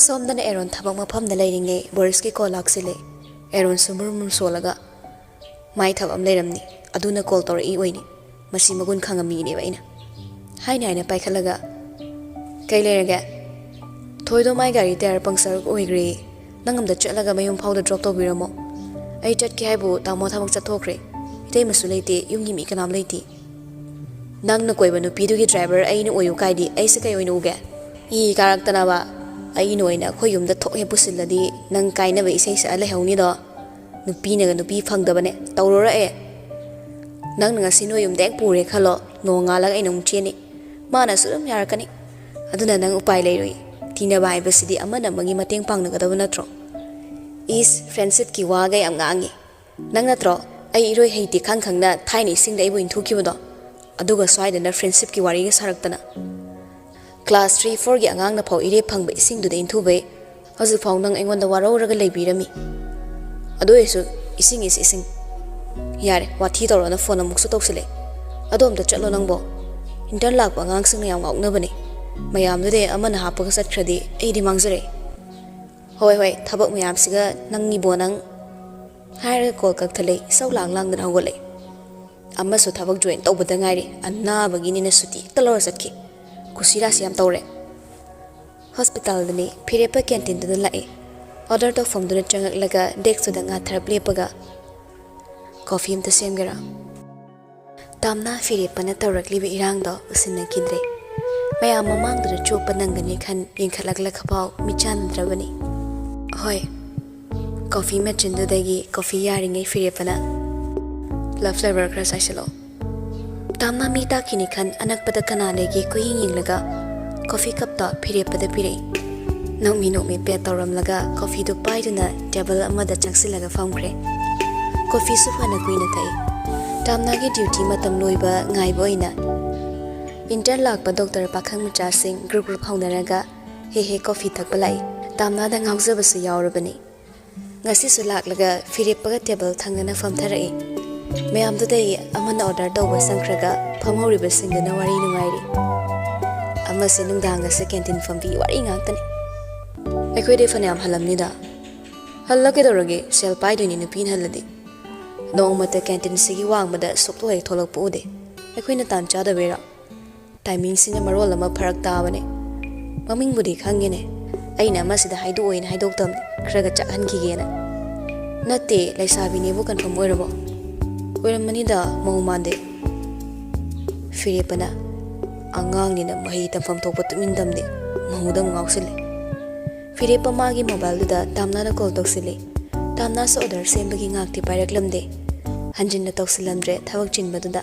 ꯁꯣꯝꯗꯅ ꯑꯦꯔꯣꯟ ꯊꯕꯛ ꯃꯐꯝꯗ ꯂꯩꯔꯤꯉꯩ ꯕꯣꯔꯤꯁꯀꯤ ꯀꯣꯜ ꯂꯥꯛꯁꯤꯜꯂꯦ ꯑꯦꯔꯣꯟꯁꯨ ꯃꯨꯔꯨꯝ ꯃꯨꯔꯨꯝ ꯁꯣꯜꯂꯒ ꯃꯥꯏ ꯊꯕꯛ ꯑꯃ ꯂꯩꯔꯝꯅꯤ ꯑꯗꯨꯅ ꯀꯣꯜ ꯇꯧꯔꯛꯏ ꯑꯣꯏꯅꯤ ꯃꯁꯤ ꯃꯒꯨꯟ ꯈꯪꯉꯝꯃꯤꯅꯦꯕ ꯑꯩꯅ ꯍꯥꯏꯅ ꯄꯥꯏꯈꯠꯂꯒ ꯀꯩ ꯂꯩꯔꯒꯦ ꯊꯣꯏꯗꯣ ꯃꯥꯏ ꯒꯥꯔꯤ ꯇꯌꯥꯔ ꯄꯪꯆꯔ ꯑꯣꯏꯈ꯭ꯔꯦ ꯅꯪ ꯑꯝꯇ ꯆꯠꯂꯒ ꯃꯌꯨꯝ ꯐꯥꯎꯗ ꯗ꯭ꯔꯣꯞ ꯇꯧꯕꯤꯔꯝꯃꯣ ꯑꯩ ꯆꯠꯀꯦ ꯍꯥꯏꯕꯨ ꯇꯥꯃꯣ ꯊꯕꯛ ꯆꯠꯊꯣꯛꯈ꯭ꯔꯦ ꯏꯇꯩꯃꯁꯨ ꯂꯩꯇꯦ ꯌꯨꯝꯒꯤ ꯃꯤ ꯀꯅꯥꯝ ꯂꯩꯇꯦ ꯅꯪꯅ ꯀꯣꯏꯕ ꯅꯨꯄꯤꯗꯨꯒꯤ ꯗ꯭ꯔꯥꯏꯚꯔ ꯑꯩꯅ ꯑꯣꯏꯌꯨ ꯀꯥꯏꯗꯤ ꯑꯩꯁꯦ ꯀꯩ ꯑꯣꯏꯅ ꯎꯒꯦ ꯏ ꯀꯥꯔꯛꯇꯅꯕ ꯑꯩꯅ ꯑꯣꯏꯅ ꯑꯩꯈꯣꯏ ꯌꯨꯝꯗ ꯊꯣꯛꯍꯦ ꯄꯨꯁꯤꯜꯂꯗꯤ ꯅꯪ ꯀꯥꯏꯅꯕ ꯏꯁꯩ ꯁꯛꯑ ꯂꯩꯍꯧꯅꯤꯗꯣ ꯅꯨꯄꯤꯅꯒ ꯅꯨꯄꯤ ꯐꯪꯗꯕꯅꯦ ꯇꯧꯔꯨꯔꯛꯑꯦ ꯅꯪꯅ ꯉꯁꯤ ꯅꯣꯏ ꯌꯨꯝꯗ ꯍꯦꯛ ꯄꯨꯔꯦ ꯈꯜꯂꯣ ꯅꯣꯡꯉꯥꯜꯂꯒ ꯑꯩꯅ ꯑꯃꯨꯛ ꯆꯦꯟꯅꯤ ꯃꯥꯅꯁꯨ ꯑꯗꯨꯝ ꯌꯥꯔꯛꯀꯅꯤ ꯑꯗꯨꯅ ꯅꯪ ꯎꯄꯥꯏ ꯂꯩꯔꯣꯏ ꯇꯤꯟꯅꯕ ꯍꯥꯏꯕꯁꯤꯗꯤ ꯑꯃꯅ ꯑꯃꯒꯤ ꯃꯇꯦꯡ ꯄꯥꯡꯅꯒꯗꯕ ꯅꯠꯇ꯭ꯔꯣ ꯏꯁ ꯐ꯭ꯔꯦꯟꯁꯤꯞꯀꯤ ꯋꯥꯒ ꯌꯥꯝ ꯉꯥꯡꯉꯤ ꯅꯪ ꯅꯠꯇ꯭ꯔꯣ ꯑꯩ ꯏꯔꯣꯏ ꯍꯩꯇꯦ ꯈꯪꯅ ꯊꯥꯏꯅ ꯏꯁꯤꯡꯗ ꯑꯩꯕꯨ ꯏꯟꯊꯨꯈꯤꯕꯗꯣ ꯑꯗꯨꯒ ꯁ꯭ꯋꯥꯏꯗꯅ ꯐ꯭ꯔꯦꯟꯁꯤꯞꯀꯤ ꯋꯥꯔꯤꯒ ꯁꯥꯔꯛꯇꯅ ꯀ꯭ꯂꯥꯁ 3-4ꯒꯤ ꯑꯉꯥꯡꯅ ꯐꯥꯎ ꯏꯔꯦꯞ ꯐꯪꯕ ꯏꯁꯤꯡꯗꯨꯗ ꯏꯟꯊꯨꯕꯩ ꯍꯧꯖꯤꯛꯐꯥꯎ ꯅꯪ ꯑꯩꯉꯣꯟꯗ ꯋꯥꯔꯧꯔꯒ ꯂꯩꯕꯤꯔꯝꯃꯤ ꯑꯗꯨ ꯑꯣꯏꯔꯁꯨ ꯏꯁꯤꯡ ꯌꯥꯔꯦ ꯋꯥꯊꯤ ꯇꯧꯔꯣꯅ ꯐꯣꯟ ꯑꯃꯨꯛꯁꯨ ꯇꯧꯁꯤꯜꯂꯦ ꯑꯗꯣ ꯑꯝꯇ ꯆꯠꯂꯣ ꯅꯪꯕꯣ ꯏꯟꯇꯔꯟ ꯂꯥꯛꯄ ꯑꯉꯥꯡꯁꯤꯡꯅ ꯌꯥꯝ ꯉꯥꯎꯅꯕꯅꯦ ꯃꯌꯥꯝꯗꯨꯗꯤ ꯑꯃꯅ ꯍꯥꯞꯄꯒ ꯆꯠꯈ꯭ꯔꯗꯤ ꯑꯩꯗꯤ ꯃꯥꯡꯖꯔꯦ ꯍꯣꯏ ꯊꯕꯛ ꯃꯌꯥꯝꯁꯤꯒ ꯅꯪꯒꯤꯕꯣ ꯅꯪ ꯍꯥꯏꯔꯒ ꯀꯣꯜ ꯀꯛꯊꯠꯂꯦ ꯏꯁꯧ ꯂꯥꯡꯗꯅ ꯍꯧꯒꯠꯂꯦ ꯑꯃꯁꯨ ꯊꯕꯛ ꯖꯣꯏꯟ ꯇꯧꯕꯗ ꯉꯥꯏꯔꯤ ꯑꯅꯥꯕꯒꯤꯅꯤꯅ ꯁꯨꯇꯤ ꯍꯦꯛꯇ ꯂꯧꯔ ꯆꯠꯈꯤ ꯀꯨꯁꯤꯔꯥꯁꯤ ꯌꯥꯝ ꯇꯧꯔꯦ ꯍꯣꯁꯄꯤꯇꯥꯜꯗꯅꯤ ꯐꯤꯔꯦꯞꯄ ꯀꯦꯟꯇꯤꯟꯗꯨꯗ ꯂꯥꯛꯑꯦ ꯑꯣꯔꯗꯔ ꯇꯧꯐꯝꯗꯨꯗ ꯆꯪꯉꯛꯂꯒ ꯗꯦꯛꯁꯇꯨꯗ ꯉꯥꯊꯔꯞ ꯂꯦꯞꯄꯒ ꯀꯣꯐꯤ ꯑꯝꯇ ꯁꯦꯝꯒꯦꯔꯥ ꯇꯥꯝꯅ ꯐꯤꯔꯦꯞꯄꯅ ꯇꯧꯔꯛꯂꯤꯕ ꯏꯔꯥꯡꯗꯣ ꯎꯁꯤꯟꯅꯈꯤꯗ꯭ꯔꯦ ꯃꯌꯥꯝ ꯃꯃꯥꯡꯗꯨꯗ ꯆꯣꯞꯄ ꯅꯪꯒꯅꯤ ꯈꯟ ꯌꯦꯡꯈꯠꯂꯛꯂꯒꯐꯥꯎ ꯃꯤꯠꯆꯥꯟꯅꯗ꯭ꯔꯕꯅꯤ ꯍꯣꯏ ꯀꯣꯐꯤ ꯃꯦꯆꯤꯟꯗꯨꯗꯒꯤ ꯀꯣꯐꯤ ꯌꯥꯔꯤꯉꯩ ꯐꯤꯔꯦꯞꯄꯅ ꯂꯞ ꯐ꯭ꯂꯦꯚꯔ ꯈꯔ ꯆꯥꯏꯁꯤꯜꯂꯣ ꯇꯥꯝꯅ ꯃꯤ ꯇꯥꯛꯈꯤꯅꯤ ꯈꯟ ꯑꯅꯛꯄꯗ ꯀꯅꯥ ꯂꯩꯒꯦ ꯀꯨꯌꯦꯡ ꯌꯦꯡꯂꯒ ꯀꯣꯐꯤ ꯀꯞꯇꯣ ꯐꯤꯔꯦꯞꯄꯗ ꯄꯤꯔꯛꯏ ꯅꯣꯛꯃꯤ ꯄꯦꯠ ꯇꯧꯔꯝꯂꯒ ꯀꯣꯐꯤꯗꯨ ꯄꯥꯏꯗꯨꯅ ꯇꯦꯕꯜ ꯑꯃꯗ ꯆꯪꯁꯤꯜꯂꯒ ꯐꯝꯈ꯭ꯔꯦ ꯀꯣꯐꯤꯁꯨ ꯐꯅ ꯀꯨꯏꯅ ꯊꯛꯏ ꯇꯥꯝꯅꯥꯒꯤ ꯗ꯭ꯌꯨꯇꯤ ꯃꯇꯝ ꯂꯣꯏꯕ ꯉꯥꯏꯕ ꯑꯣꯏꯅ ꯏꯟꯇꯔꯟ ꯂꯥꯛꯄ ꯗꯣꯛꯇꯔ ꯄꯥꯈꯪ ꯃꯆꯥꯁꯤꯡ ꯒ꯭ꯔꯨꯞ ꯍꯧꯅꯔꯒ ꯍꯦꯛ ꯀꯣꯐꯤ ꯊꯛꯄ ꯂꯥꯛꯏ ꯇꯥꯝꯅꯥꯗ ꯉꯥꯎꯖꯕꯁꯨ ꯌꯥꯎꯔꯕꯅꯤ ꯉꯁꯤꯁꯨ ꯂꯥꯛꯂꯒ ꯐꯤꯔꯦꯞꯄꯒ ꯇꯦꯕꯜ ꯊꯪꯅꯅ ꯐꯝꯊꯔꯛꯏ ꯃꯌꯥꯝꯗꯨꯗꯩ ꯑꯃꯅ ꯑꯣꯔꯗꯔ ꯇꯧꯕ ꯆꯪꯈ꯭ꯔꯒ ꯐꯝꯍꯧꯔꯤꯕꯁꯤꯡꯗꯨꯅ ꯋꯥꯔꯤ ꯅꯨꯡꯉꯥꯏꯔꯤ ꯑꯃꯁꯨ ꯅꯨꯡꯗꯥꯡꯒꯁꯦ ꯀꯦꯟꯇꯤꯟ ꯐꯝꯕꯤ ꯋꯥꯔꯤ ꯉꯥꯛꯇꯅꯤ ꯑꯩꯈꯣꯏꯗꯤ ꯐꯅꯌꯥꯝ ꯍꯜꯂꯝꯅꯤꯗ ꯍꯜꯂ ꯀꯩꯗꯧꯔꯒꯦ ꯁꯦꯜ ꯄꯥꯏꯗꯣꯏꯅꯤ ꯅꯨꯄꯤꯅ ꯍꯜꯂꯗꯤ ꯅꯣꯡꯃꯇ ꯀꯦꯟꯇꯤꯟꯁꯤꯒꯤ ꯋꯥꯡꯃꯗ ꯁꯨꯛꯂꯣꯏ ꯍꯦꯛ ꯊꯣꯛꯂꯛꯄ ꯎꯗꯦ ꯑꯩꯈꯣꯏꯅ ꯇꯥꯟ ꯆꯥꯗꯕꯩꯔꯣ ꯇꯥꯏꯃꯤꯡꯁꯤꯅ ꯃꯔꯣꯜ ꯑꯃ ꯐꯔꯛ ꯇꯥꯕꯅꯦ ꯃꯃꯤꯡꯕꯨꯗꯤ ꯈꯪꯉꯦꯅꯦ ꯑꯩꯅ ꯑꯃꯁꯤꯗ ꯍꯥꯏꯗꯣꯛꯑꯣꯏꯅ ꯍꯥꯏꯗꯣꯛꯇꯕꯅꯤ ꯈꯔꯒ ꯆꯥꯛꯍꯟꯈꯤꯒꯦꯅ ꯅꯠꯇꯦ ꯂꯩꯁꯥꯕꯤꯅꯦꯕꯨ ꯀꯟꯐꯥꯔꯝ ꯑꯣꯏꯔꯕꯣ ꯑꯣꯏꯔꯝꯃꯅꯤꯗ ꯃꯧ ꯃꯥꯟꯗꯦ ꯐꯤꯔꯦꯞꯄꯅ ꯑꯉꯥꯡꯅꯤꯅ ꯃꯍꯩ ꯇꯝꯐꯝ ꯊꯣꯛꯄ ꯇꯨꯃꯤꯟ ꯇꯝꯗꯦ ꯃꯧꯗ ꯑꯃꯨꯛ ꯉꯥꯎꯁꯤꯜꯂꯦ ꯐꯤꯔꯦꯞꯄ ꯃꯥꯒꯤ ꯃꯣꯕꯥꯏꯜꯗꯨꯗ ꯇꯥꯝꯅꯥꯗ ꯀꯣꯜ ꯇꯧꯁꯤꯜꯂꯤ ꯇꯥꯝꯅꯥꯁꯨ ꯑꯣꯔꯗꯔ ꯁꯦꯝꯕꯒꯤ ꯉꯥꯛꯇꯤ ꯄꯥꯏꯔꯛꯂꯝꯗꯦ ꯍꯟꯖꯤꯟꯅ ꯇꯧꯁꯤꯜꯂꯝꯗ꯭ꯔꯦ ꯊꯕꯛ ꯆꯤꯟꯕꯗꯨꯗ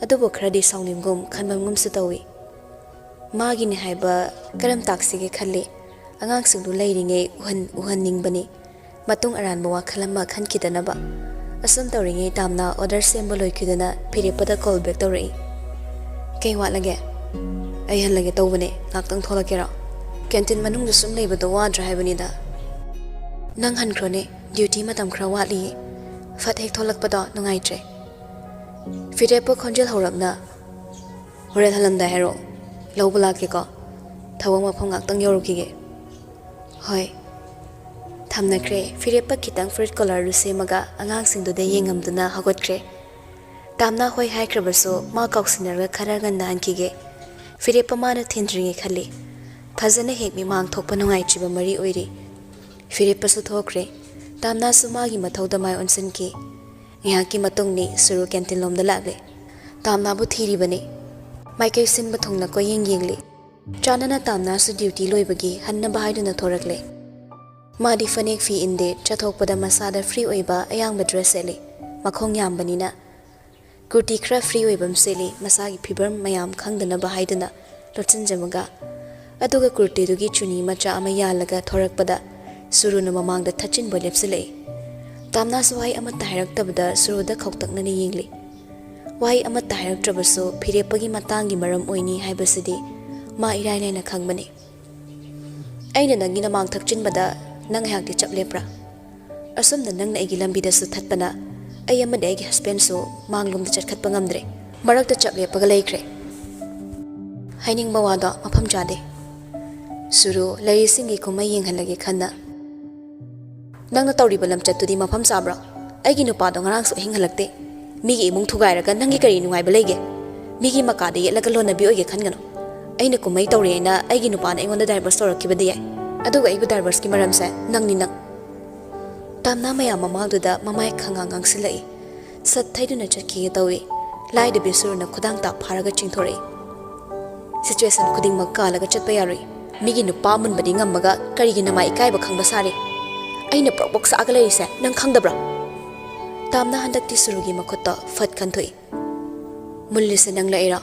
ꯑꯗꯨꯕꯨ ꯈꯔꯗꯤ ꯁꯥꯎꯅꯤꯡꯒꯨꯝ ꯈꯟꯕꯝꯒꯨꯝꯁꯨ ꯇꯧꯏ ꯃꯥꯒꯤꯅꯤ ꯍꯥꯏꯕ ꯀꯔꯝ ꯇꯥꯛꯁꯤꯒꯦ ꯈꯜꯂꯤ ꯑꯉꯥꯡꯁꯤꯡꯗꯨ ꯂꯩꯔꯤꯉꯩ ꯎꯍꯟꯅꯤꯡꯕꯅꯤ ꯃꯇꯨꯡ ꯑꯔꯥꯟꯕ ꯋꯥꯈꯜ ꯑꯃ ꯈꯟꯈꯤꯗꯅꯕ ꯑꯁꯨꯝ ꯇꯧꯔꯤꯉꯩ ꯇꯥꯝꯅ ꯑꯣꯔꯗꯔ ꯁꯦꯝꯕ ꯂꯣꯏꯈꯤꯗꯨꯅ ꯐꯤꯔꯦꯞꯄꯗ ꯀꯣꯜ ꯕꯦꯛ ꯇꯧꯔꯛꯏ ꯀꯩ ꯋꯥꯠꯂꯒꯦ ꯑꯩ ꯍꯜꯂꯒꯦ ꯇꯧꯕꯅꯦ ꯉꯥꯛꯇꯪ ꯊꯣꯛꯂꯛꯀꯦꯔꯣ ꯀꯦꯟꯇꯤꯟ ꯃꯅꯨꯡꯗ ꯁꯨꯝ ꯂꯩꯕꯗꯣ ꯋꯥꯗ꯭ꯔꯥ ꯍꯥꯏꯕꯅꯤꯗ ꯅꯪ ꯍꯟꯈ꯭ꯔꯣꯅꯦ ꯗ꯭ꯌꯨꯇꯤ ꯃꯇꯝ ꯈꯔ ꯋꯥꯠꯂꯤꯌꯦ ꯐꯠ ꯍꯦꯛ ꯊꯣꯛꯂꯛꯄꯗꯣ ꯅꯨꯡꯉꯥꯏꯇ꯭ꯔꯦ ꯐꯤꯔꯦꯞꯄ ꯈꯣꯟꯖꯦꯜ ꯍꯧꯔꯛꯅ ꯍꯣꯔꯦꯟ ꯍꯜꯂꯝꯗꯥꯏ ꯍꯥꯏꯔꯛꯑꯣ ꯂꯧꯕ ꯂꯥꯛꯀꯦꯀꯣ ꯊꯕꯛ ꯃꯐꯝ ꯉꯥꯛꯇꯪ ꯌꯧꯔꯨꯈꯤꯒꯦ ꯍꯣꯏ ꯊꯝꯅꯈ꯭ꯔꯦ ꯐꯤꯔꯦꯞꯄ ꯈꯤꯇꯪ ꯐꯨꯔꯤꯠ ꯀꯣꯂꯔꯗꯨ ꯁꯦꯝꯃꯒ ꯑꯉꯥꯡꯁꯤꯡꯗꯨꯗ ꯌꯦꯡꯉꯝꯗꯨꯅ ꯍꯧꯒꯠꯈ꯭ꯔꯦ ꯇꯥꯝꯅ ꯍꯣꯏ ꯍꯥꯏꯈ꯭ꯔꯕꯁꯨ ꯃꯥ ꯀꯥꯎꯁꯤꯟꯅꯔꯒ ꯈꯔ ꯉꯟꯅ ꯍꯟꯈꯤꯒꯦ ꯐꯤꯔꯦꯞꯄ ꯃꯥꯅ ꯊꯤꯟꯗ꯭ꯔꯤꯉꯩ ꯈꯜꯂꯤ ꯐꯖꯅ ꯍꯦꯛ ꯃꯤꯃꯥꯡ ꯊꯣꯛꯄ ꯅꯨꯡꯉꯥꯏꯇ꯭ꯔꯤꯕ ꯃꯔꯤ ꯑꯣꯏꯔꯤ ꯐꯤꯔꯦꯞꯄꯁꯨ ꯊꯣꯛꯈ꯭ꯔꯦ ꯇꯥꯝꯅꯥꯁꯨ ꯃꯥꯒꯤ ꯃꯊꯧꯗ ꯃꯥꯏ ꯑꯣꯟꯁꯤꯟꯈꯤ ꯉꯥꯏꯍꯥꯛꯀꯤ ꯃꯇꯨꯡꯅꯤ ꯁꯨꯔꯨ ꯀꯦꯟꯇꯤꯟ ꯂꯣꯝꯗ ꯂꯥꯛꯂꯦ ꯇꯥꯝꯅꯥꯕꯨ ꯊꯤꯔꯤꯕꯅꯤ ꯃꯥꯏꯀꯩ ꯁꯤꯟꯕ ꯊꯨꯡꯅ ꯀꯣꯌꯦꯡ ꯌꯦꯡꯂꯤ ꯆꯥꯅꯅ ꯇꯥꯝꯅꯥꯁꯨ ꯗ꯭ꯌꯨꯇꯤ ꯂꯣꯏꯕꯒꯤ ꯍꯟꯅꯕ ꯍꯥꯏꯗꯨꯅ ꯊꯣꯔꯛꯂꯦ ꯃꯥꯗꯤ ꯐꯅꯦꯛ ꯐꯤ ꯏꯟꯗꯦ ꯆꯠꯊꯣꯛꯄꯗ ꯃꯁꯥꯗ ꯐ꯭ꯔꯤ ꯑꯣꯏꯕ ꯑꯌꯥꯡꯕ ꯗ꯭ꯔꯦꯁ ꯁꯦꯠꯂꯤ ꯃꯈꯣꯡ ꯌꯥꯝꯕꯅꯤꯅ ꯀꯨꯔꯇꯤ ꯈꯔ ꯐ꯭री ꯑꯣꯏꯕ ꯁꯦꯠꯂꯤ ꯃꯁꯥꯒꯤ ꯐꯤꯕꯝ ꯃꯌꯥꯝ ꯈꯪꯗꯅꯕ ꯍꯥꯏꯗꯨꯅ ꯂꯣꯠꯁꯤꯟꯖꯃꯒ ꯑꯗꯨꯒ ꯀꯨꯔꯇꯤꯗꯨꯒꯤ ꯆꯨꯅꯤ ꯃꯆꯥ ꯑꯃ ꯌꯥꯜꯂꯒ ꯊꯣꯔꯛꯄꯗ ꯁꯨꯔꯨꯅ ꯃꯃꯥꯡꯗ ꯊꯠꯆꯤꯟꯕ ꯂꯦꯞꯁꯤꯜꯂꯛꯏ ꯇꯥꯝꯅꯥꯁꯨ ꯋꯥꯍꯩ ꯑꯃꯠꯇ ꯍꯥꯏꯔꯛꯇꯕꯗ ꯁꯨꯔꯨꯗ ꯈꯧꯇꯛꯅꯅ ꯌꯦꯡꯂꯤ ꯋꯥꯍꯩ ꯑꯃꯠꯇ ꯍꯥꯏꯔꯛꯇ꯭ꯔꯕꯁꯨ ꯐꯤꯔꯦꯞꯄꯒꯤ ꯃꯇꯥꯡꯒꯤ ꯃꯔꯝ ꯑꯣꯏꯅꯤ ꯍꯥꯏꯕꯁꯤꯗꯤ ꯃꯥ ꯏꯔꯥꯏ ꯂꯥꯏꯅ ꯈꯪꯕꯅꯤ ꯑꯩꯅ ꯅꯪꯒꯤ ꯅꯃꯥꯡ ꯊꯛꯆꯤꯟꯕꯗ ꯅꯪ ꯉꯥꯏꯍꯥꯛꯇꯤ ꯆꯞ ꯂꯦꯞꯄ꯭ꯔꯥ ꯑꯁꯨꯝꯅ ꯅꯪꯅ ꯑꯩꯒꯤ ꯂꯝꯕꯤꯗꯁꯨ ꯊꯠꯄꯅ ꯑꯩ ꯑꯃꯗꯤ ꯑꯩꯒꯤ ꯍꯁꯕꯦꯟꯁꯨ ꯃꯥꯡꯂꯣꯝꯗ ꯆꯠꯈꯠꯄ ꯉꯝꯗ꯭ꯔꯦ ꯃꯔꯛꯇ ꯆꯞ ꯂꯦꯞꯄꯒ ꯂꯩꯈ꯭ꯔꯦ ꯍꯥꯏꯅꯤꯡꯕ ꯋꯥꯗꯣ ꯃꯐꯝ ꯆꯥꯗꯦ ꯁꯨꯔꯨ ꯂꯩꯔꯤꯁꯤꯡꯒꯤ ꯀꯨꯝꯍꯩ ꯌꯦꯡꯍꯜꯂꯒꯦ ꯈꯟꯅ ꯅꯪꯅ ꯇꯧꯔꯤꯕ ꯂꯝꯆꯠꯇꯨꯗꯤ ꯃꯐꯝ ꯆꯥꯕ꯭ꯔꯣ ꯑꯩꯒꯤ ꯅꯨꯄꯥꯗꯣ ꯉꯔꯥꯡꯁꯨ ꯑꯍꯤꯡ ꯍꯜꯂꯛꯇꯦ ꯃꯤꯒꯤ ꯏꯃꯨꯡ ꯊꯨꯒꯥꯏꯔꯒ ꯅꯪꯒꯤ ꯀꯔꯤ ꯅꯨꯡꯉꯥꯏꯕ ꯂꯩꯒꯦ ꯃꯤꯒꯤ ꯃꯀꯥꯗ ꯌꯦꯠꯂꯒ ꯂꯣꯟꯅꯕꯤ ꯑꯣꯏꯒꯦ ꯈꯟꯒꯅꯨ ꯑꯩꯅ ꯀꯨꯝꯍꯩ ꯇꯧꯔꯦꯅ ꯑꯩꯒꯤ ꯅꯨꯄꯥꯅ ꯑꯩꯉꯣꯟꯗ ꯗꯥꯏꯚꯔꯁ ꯇꯧꯔꯛꯈꯤꯕꯗꯤ ꯌꯥꯏ ꯑꯗꯨꯒ ꯑꯩꯕꯨ ꯗꯥꯏꯚꯔꯁꯀꯤ ꯃꯔꯝꯁꯦ ꯅꯪꯅꯤ ꯅꯪ ꯇꯥꯝꯅꯥ ꯃꯌꯥꯝ ꯃꯃꯥꯡꯗꯨꯗ ꯃꯃꯥꯏ ꯈꯪꯉꯥꯡ ꯉꯥꯡꯁꯤꯜꯂꯛꯏ ꯁꯠ ꯊꯩꯗꯨꯅ ꯆꯠꯈꯤꯒꯦ ꯇꯧꯏ ꯂꯥꯏꯗꯕꯤ ꯁꯨꯔꯨꯅ ꯈꯨꯗꯥꯡ ꯇꯥꯞ ꯐꯥꯔꯒ ꯆꯤꯡꯊꯣꯔꯛꯏ ꯁꯤꯆꯨꯋꯦꯁꯟ ꯈꯨꯗꯤꯡꯃꯛ ꯀꯥꯜꯂꯒ ꯆꯠꯄ ꯌꯥꯔꯣꯏ ꯃꯤꯒꯤ ꯅꯨꯄꯥ ꯃꯨꯟꯕꯗꯤ ꯉꯝꯃꯒ ꯀꯔꯤꯒꯤ ꯅꯃꯥꯏ ꯏꯀꯥꯏꯕ ꯈꯪꯕ ꯁꯥꯔꯤ ꯑꯩꯅ ꯄ꯭ꯔꯣꯛ ꯄ꯭ꯔꯣꯛ ꯁꯥꯛꯑꯒ ꯂꯩꯔꯤꯁꯦ ꯅꯪ ꯈꯪꯗꯕ꯭ꯔꯥ ꯇꯥꯝꯅꯥ ꯍꯟꯗꯛꯇꯤ ꯁꯨꯔꯨꯒꯤ ꯃꯈꯨꯠꯇ ꯐꯠ ꯈꯟꯊꯣꯛꯏ ꯃꯨꯜꯂꯤꯁꯦ ꯅꯪ ꯂꯛꯏꯔꯥ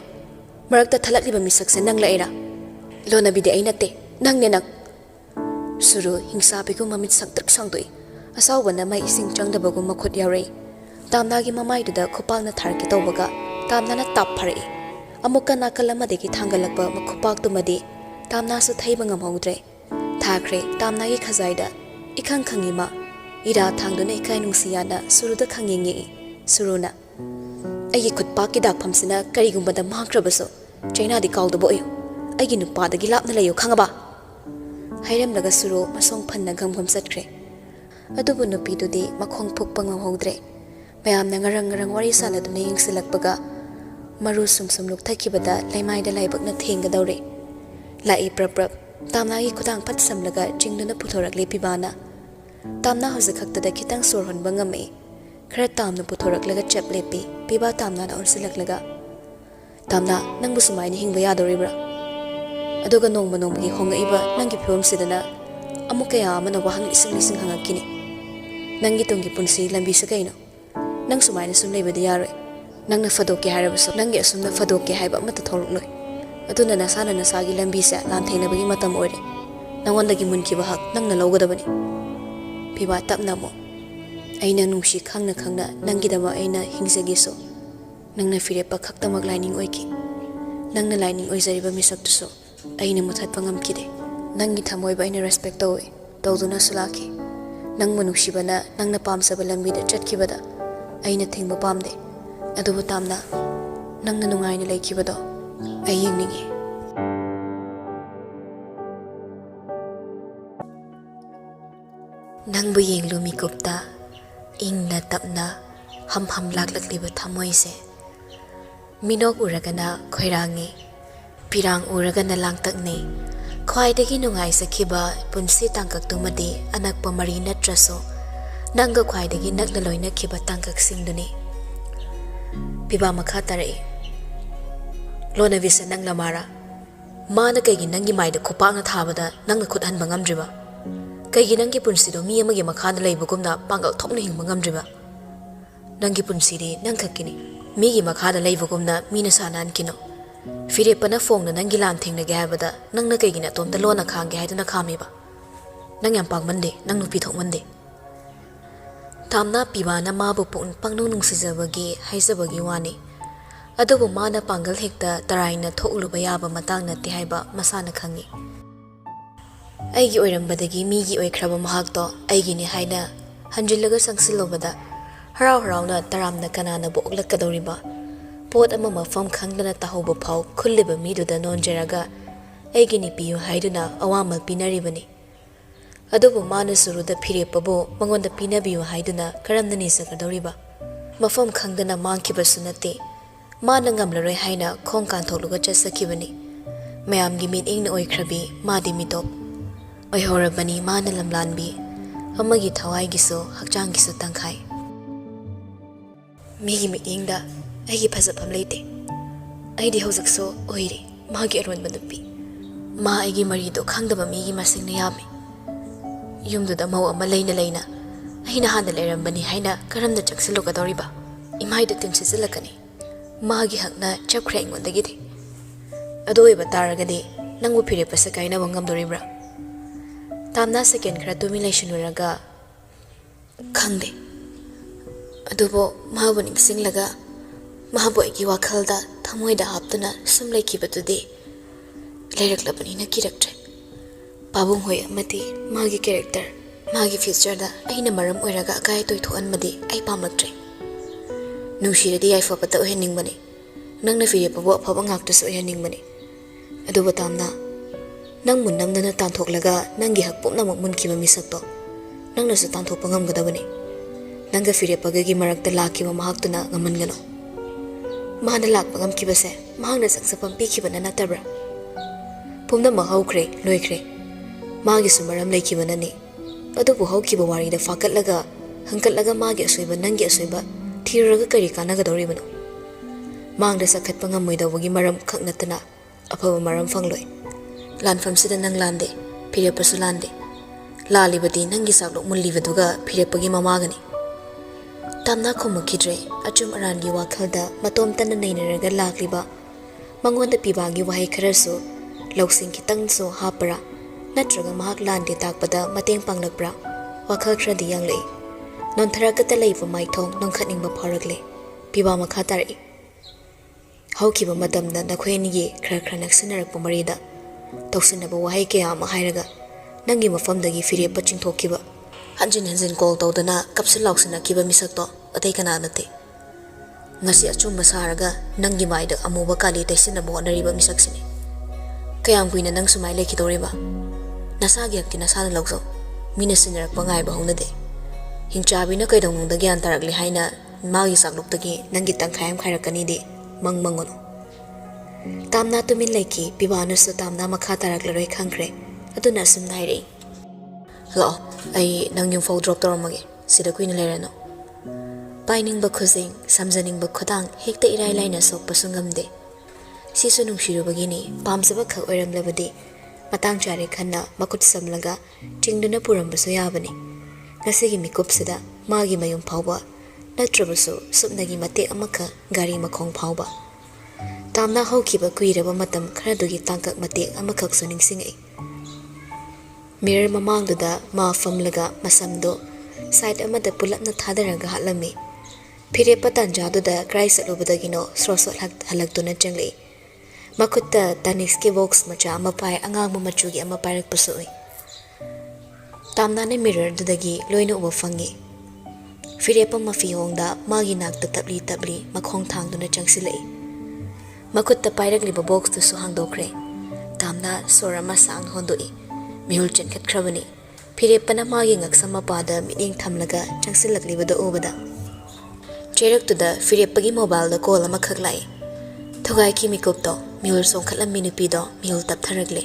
ꯃꯔꯛꯇ ꯊꯠꯂꯛꯂꯤꯕ ꯃꯤꯁꯛꯁꯦ ꯅꯪ ꯂꯛꯏꯔꯥ ꯂꯣꯅꯕꯤꯗꯤ ꯑꯩ ꯅꯠꯇꯦ ꯅꯪꯅꯦ ꯅꯪ ꯁꯨꯔꯨ ꯍꯤꯡꯁꯥꯕꯤꯒꯨꯝ ꯃꯃꯤꯠ ꯁꯪꯇ꯭ꯔꯤꯛ ꯁꯪꯗꯣꯛꯏ ꯑꯁꯥꯎꯕꯅ ꯃꯩ ꯏꯁꯤꯡ ꯆꯪꯗꯕꯒꯨꯝ ꯃꯈꯨꯠ ꯌꯥꯎꯔꯛꯏ ꯇꯥꯝꯅꯥꯒꯤ ꯃꯃꯥꯏꯗꯨꯗ ꯈꯨꯄꯥꯛꯅ ꯊꯥꯔꯛꯀꯦ ꯇꯧꯕꯒ ꯇꯥꯝꯅꯥꯅ ꯇꯥꯞ ꯐꯔꯛꯏ ꯑꯃꯨꯛꯀ ꯅꯥꯀꯜ ꯑꯃꯗꯒꯤ ꯊꯥꯡꯒꯠꯂꯛꯄ ꯈꯨꯄꯥꯛꯇꯨꯃꯗꯤ ꯇꯥꯝꯅꯥꯁꯨ ꯊꯩꯕ ꯉꯝꯍꯧꯗ꯭ꯔꯦ ꯊꯥꯈ꯭ꯔꯦ ꯇꯥꯝꯅꯥꯒꯤ ꯈꯖꯥꯏꯗ ꯏꯈꯪ ꯈꯪꯉꯤ ꯃꯥ ꯏꯔꯥ ꯊꯥꯡꯗꯨꯅ ꯏꯀꯥꯏ ꯅꯨꯡꯁꯤ ꯌꯥꯅ ꯁꯨꯔꯨꯗ ꯈꯪꯌꯦꯡ ꯌꯦꯡꯏ ꯁꯨꯔꯨꯅ ꯑꯩꯒꯤ ꯈꯨꯠꯄꯥꯛꯀꯤ ꯗꯥꯛꯐꯝꯁꯤꯅ ꯀꯔꯤꯒꯨꯝꯕꯗ ꯃꯥꯡꯈ꯭ꯔꯕꯁꯨ ꯆꯩꯅꯥꯗꯤ ꯀꯥꯎꯗꯕ ꯑꯣꯏꯌꯨ ꯑꯩꯒꯤ ꯅꯨꯄꯥꯗꯒꯤ ꯂꯥꯞꯅ ꯂꯩꯌꯨ ꯈꯪꯉꯕ ꯍꯥꯏꯔꯝꯂꯒ ꯁꯨꯔꯨ ꯃꯁꯣꯡ ꯐꯟꯅ ꯒꯝꯒꯝ ꯆꯠꯈ꯭ꯔꯦ ꯑꯗꯨꯕꯨ ꯅꯨꯄꯤꯗꯨꯗꯤ ꯃꯈꯣꯡ ꯐꯨꯛꯄ ꯉꯝꯍꯧꯗ꯭ꯔꯦ ꯃꯌꯥꯝꯅ ꯉꯔꯪ ꯉꯔꯪ ꯋꯥꯔꯤ ꯁꯥꯟꯅꯗꯨꯅ ꯌꯦꯡꯁꯤꯜꯂꯛꯄꯒ ꯃꯔꯨ ꯁꯨꯝ ꯁꯨꯝ ꯂꯨꯞꯊꯈꯤꯕꯗ ꯂꯩꯃꯥꯏꯗ ꯂꯥꯏꯕꯛꯅ ꯊꯦꯡꯒꯗꯧꯔꯦ ꯂꯥꯛꯏ ꯄ꯭ꯔꯞ ꯄ꯭ꯔꯞ ꯇꯥꯝꯅꯥꯒꯤ ꯈꯨꯗꯥꯡ ꯐꯠ ꯁꯝꯂꯒ ꯆꯤꯡꯗꯨꯅ ꯄꯨꯊꯣꯔꯛꯂꯦ ꯄꯤꯕꯥꯅ ꯇꯥꯝꯅꯥ ꯍꯧꯖꯤꯛ ꯈꯛꯇꯗ ꯈꯤꯇꯪ ꯁꯣꯔ ꯍꯣꯟꯕ ꯉꯝꯃꯛꯏ ꯈꯔ ꯇꯥꯝꯅ ꯄꯨꯊꯣꯔꯛꯂꯒ ꯆꯞ ꯂꯦꯞꯄꯤ ꯄꯤꯕꯥ ꯇꯥꯝꯅꯥꯗ ꯑꯣꯟꯁꯤꯜꯂꯛꯂꯒ ꯇꯥꯝꯅꯥ ꯅꯪꯕꯨ ꯁꯨꯃꯥꯏꯅ ꯍꯤꯡꯕ ꯌꯥꯗꯧꯔꯤꯕ꯭ꯔꯥ ꯑꯗꯨꯒ ꯅꯣꯡꯃ ꯅꯣꯡꯃꯒꯤ ꯍꯣꯡꯉꯛꯏꯕ ꯅꯪꯒꯤ ꯐꯤꯕꯝꯁꯤꯗꯅ ꯑꯃꯨꯛ ꯀꯌꯥ ꯑꯃꯅ ꯋꯥꯍꯪ ꯂꯤꯁꯤꯡ ꯂꯤꯁꯤꯡ ꯍꯪꯉꯛꯈꯤꯅꯤ ꯅꯪꯒꯤ ꯇꯨꯡꯒꯤ ꯄꯨꯟꯁꯤ ꯂꯝꯕꯤꯁꯦ ꯀꯩꯅꯣ ꯅꯪ ꯁꯨꯃꯥꯏꯅ ꯁꯨꯝ ꯂꯩꯕꯗꯤ ꯌꯥꯔꯣꯏ ꯅꯪꯅ ꯐꯗꯣꯛꯀꯦ ꯍꯥꯏꯔꯕꯁꯨ ꯅꯪꯒꯤ ꯑꯁꯨꯝꯅ ꯐꯗꯣꯛꯀꯦ ꯍꯥꯏꯕ ꯑꯃꯠꯇ ꯊꯣꯛꯂꯛꯂꯣꯏ ꯑꯗꯨꯅ ꯅꯁꯥꯅ ꯅꯁꯥꯒꯤ ꯂꯝꯕꯤꯁꯦ ꯂꯥꯟꯊꯦꯡꯅꯕꯒꯤ ꯃꯇꯝ ꯑꯣꯏꯔꯦ ꯅꯪꯉꯣꯟꯗꯒꯤ ꯃꯨꯟꯈꯤꯕ ꯍꯛ ꯅꯪꯅ ꯂꯧꯒꯗꯕꯅꯤ ꯄꯤꯕꯥ ꯇꯞꯅ ꯑꯃꯨꯛ ꯑꯩꯅ ꯅꯨꯡꯁꯤ ꯈꯪꯅ ꯈꯪꯅ ꯅꯪꯒꯤꯗꯃꯛ ꯑꯩꯅ ꯍꯤꯡꯖꯒꯦꯁꯨ ꯅꯪꯅ ꯐꯤꯔꯦꯞꯄ ꯈꯛꯇꯃꯛ ꯂꯥꯏꯅꯤꯡ ꯑꯣꯏꯈꯤ ꯅꯪꯅ ꯂꯥꯏꯅꯤꯡ ꯑꯣꯏꯖꯔꯤꯕ ꯃꯤꯁꯛꯇꯨꯁꯨ ꯑꯩꯅ ꯃꯨꯊꯠꯄ ꯉꯝꯈꯤꯗꯦ ꯅꯪꯒꯤ ꯊꯃꯣꯏꯕꯨ ꯑꯩꯅ ꯔꯦꯁꯄꯦꯛ ꯇꯧꯏ ꯇꯧꯗꯨꯅꯁꯨ ꯂꯥꯛꯈꯤ ꯅꯪꯕꯨ ꯅꯨꯡꯁꯤꯕꯅ ꯅꯪꯅ ꯄꯥꯝꯖꯕ ꯂꯝꯕꯤꯗ ꯆꯠꯈꯤꯕꯗ ꯑꯩꯅ ꯊꯤꯡꯕ ꯄꯥꯝꯗꯦ ꯑꯗꯨꯕꯨ ꯇꯥꯝꯅ ꯅꯪꯅ ꯅꯨꯡꯉꯥꯏꯅ ꯂꯩꯈꯤꯕꯗꯣ ꯑꯩ ꯌꯦꯡꯅꯤꯡꯉꯤ ꯅꯪꯕꯨ ꯌꯦꯡꯂꯨ ꯃꯤꯀꯨꯞꯇ ꯏꯪꯅ ꯇꯞꯅ ꯍꯝ ꯍꯝ ꯂꯥꯛꯂꯛꯂꯤꯕ ꯊꯃꯣꯏꯁꯦ ꯃꯤꯅꯣꯛ ꯎꯔꯒꯅ ꯈꯣꯏꯔꯥꯡꯉꯤ ꯄꯤꯔꯥꯡ ꯎꯔꯒꯅ ꯂꯥꯡꯇꯛꯅꯩ ꯈ꯭ꯋꯥꯏꯗꯒꯤ ꯅꯨꯡꯉꯥꯏꯖꯈꯤꯕ ꯄꯨꯟꯁꯤ ꯇꯥꯡꯀꯛꯇꯨꯃꯗꯤ ꯑꯅꯛꯄ ꯃꯔꯤ ꯅꯠꯇ꯭ꯔꯁꯨ ꯅꯪꯒ ꯈ꯭ꯋꯥꯏꯗꯒꯤ ꯅꯛꯅ ꯂꯣꯏꯅꯈꯤꯕ ꯇꯥꯡꯀꯛꯁꯤꯡꯗꯨꯅꯤ Piba makha tarai. Lonabi sa nang lamara. Mana kaigi nangi maida kupak na thabada nang na khut hanba ngamdriba. Kaigi nangi punsido mi amagi makha na laibagumna pangal thokna hingba ngamdriba. Nangi punsidi nang khakini. Migi makha na laibagumna mina sanan kino. Fire pana fong na nangi lan thengna ge habada nang na kaigi na tomda lona khangge haiduna khamiba. Nang yam pang mande nang nupi thok mande. Tamna piba na mabu pun pangnung nung sizabagi haizabagi wani. Adubu mana pangal hekta taraina thokluba yaba matang na tihaiba masana khangi. Aigi oirambadagi migi oikraba mahakto aigi ni haina hanjilaga sangsilobada harau harauna taramna kanana boklakadoriba pot ama mafam khangdana tahoba phau khulliba miduda nonjeraga aigi ni piyu haiduna awamal pinaribani. Adubu mana suruda phirepabo mangonda pinabiyu haiduna karamnani sakadoriba mafam khangdana mangkiba sunate mana ngamlaroi haina khong kanthokluga chasakibani mayamgi meeting na oikhrabi madi mitop oihorabani mana lamlanbi amagi thawai giso hakchang giso tangkhai migi meeting da aigi phajapam leite aidi hojikso oiri magi aronba nupi ma aigi mari do khangdaba migi masing na yami yumdu da mau ama leina aina handa lerambani haina karamna chaksiloga doriba imaida tinsisilakani magi hakna chapkhra ingondagi de adoi bataragadi nangu phire pasakaina wangam doribra tamna second khra domination weraga khangde adubo mahabu ningsinglaga mahabu igi wakhalda thamoida haptuna sumlai kibatude leirak na kiraktre babung hoi amati magi character magi future da aina maram oiraga akai toi thoan madi ai pamlaktre nushiradi ai fa pata ohening bani nangna fire pabo phaba ngakta so ohening bani adu batamna nang mun namna tanthoklaga nangi hakpom namok mun kiba misakto nangna su tanthok pangam gadabani nanga fire pagagi marakta lakiba mahaktuna ngaman gano mahana lak pangam kiba se mahangna saksapam pi kiba na tabra pumna mahaukre loikre magi sumaram leikiba nani adu bu haukiba wari da fakatlaga hangkatlaga magi asoiba nangi asoiba thiraga kari kanaga doribano mangda sakhat pangam moidawagi maram khaknatana afaba maram fangloi lanfam sida nang lande phire pasulande lalibadi nangi saklok mullibaduga phire pagi mamagani tamna khumukidre achum arangi wakhalda matom tan neinaraga lakliba mangonda pibagi wahai kharasu loksing kitang so hapara natraga mahak lande takpada mateng panglakbra wakhal khradi yanglei non tharakata leiba maithong nongkhatningba pharagle piba makha tari haukiba matamda nakhweni khra naksinarakpa marida toksinaba wahai kaya ama hairaga nangi mafamdagi fire paching thokiba hanjin call tawdana kapsil lauksina kiba misakto atai kana nate ngasi achumba saraga nangi maida amuba kali taisinaba wanariba misaksini kayam kuina nang sumai lekidoriba nasagi akti nasana laukso mina sinarakpa ngaiba honade hinchabi na kaidong da gyan tarakli haina magi saklukdagi nangi tangkhayam khairakani de mangmangono tamna tumin leki pibana su tamna makha taraklaroi khangkre aduna sum naire lo ai nang yung phone drop tormage sida kuina lerano paining ba khuzing samjaning ba khodang hekta irai laina sok pasungamde sisu nungshiro bagini pamsaba khak oiramlabadi matang chare khanna makut samlaga tingduna purambaso yabani ngasigi mikupsida magi mayum phawba natrabaso subnagi mate amaka gari makhong phawba tamna haukiba kuiraba matam kharadugi tangkak mate amakak suning singai mirror mamangduda ma famlaga masamdo side amada pulapna thadaraga hatlami phire patan jaduda christ alubadagino srosot halaktuna changlei makutta taniski box macha amapai angang machugi amapairak pasoi tamna ne mirror dudagi loina uba fangi firepa mafi hongda magi nakta tabli makhong thangduna changsilei makutta pairak liba box tu su hangdokre tamna sorama sang hondoi mihul chenkhat khrabani firepana magi ngaksama pada miding thamlaga changsilaklibada obada cherak tuda firepagi mobile da call ama khaklai thogai ki mikupto mihul songkhatlam minupido mihul taptharagle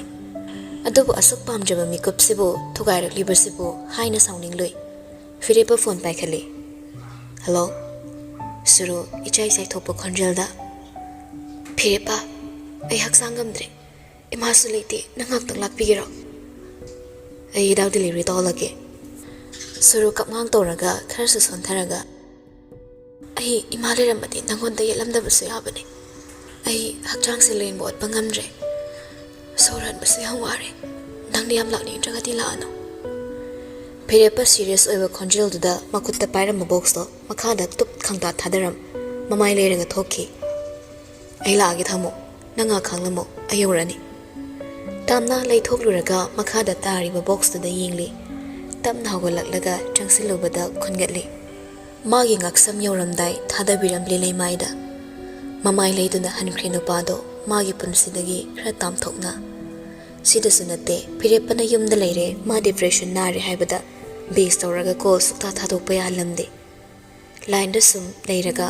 adubu asuk pamjaba mikup sibo thugai liber sibo haina sounding loi firepa phone pai khale hello Suru ichai sai thopa khonjelda Phirepa ai haksang ngamdre ima su leite nangak tak lakpigiro ai daw delivery tolage Suru kapngang toraga khara su sontharaga ai ima leramati nangonda yelamda basu yabane ai hakchang se len bot pangamdre soran basu yaware nangni am lakni jagati laano Phirepa serious oiba khonjel duda makutta pairam box to makhada tup khangta thadaram mamai leranga thokki ai laagi thamo nanga khanglamo ayorani tamna leithokluraga makhada tariba box to da yingli tamna hogolaklaga changsilobada khungatli magi ngaksam yoramdai thadabiram lelei maida mamai leiduna hankhre nupado magi punsidagi khra tamthokna sida sunate Phirepana yumda leire ma depression nari haibada base tawraga call sukta thadokpa ya lamde line da sum leiraga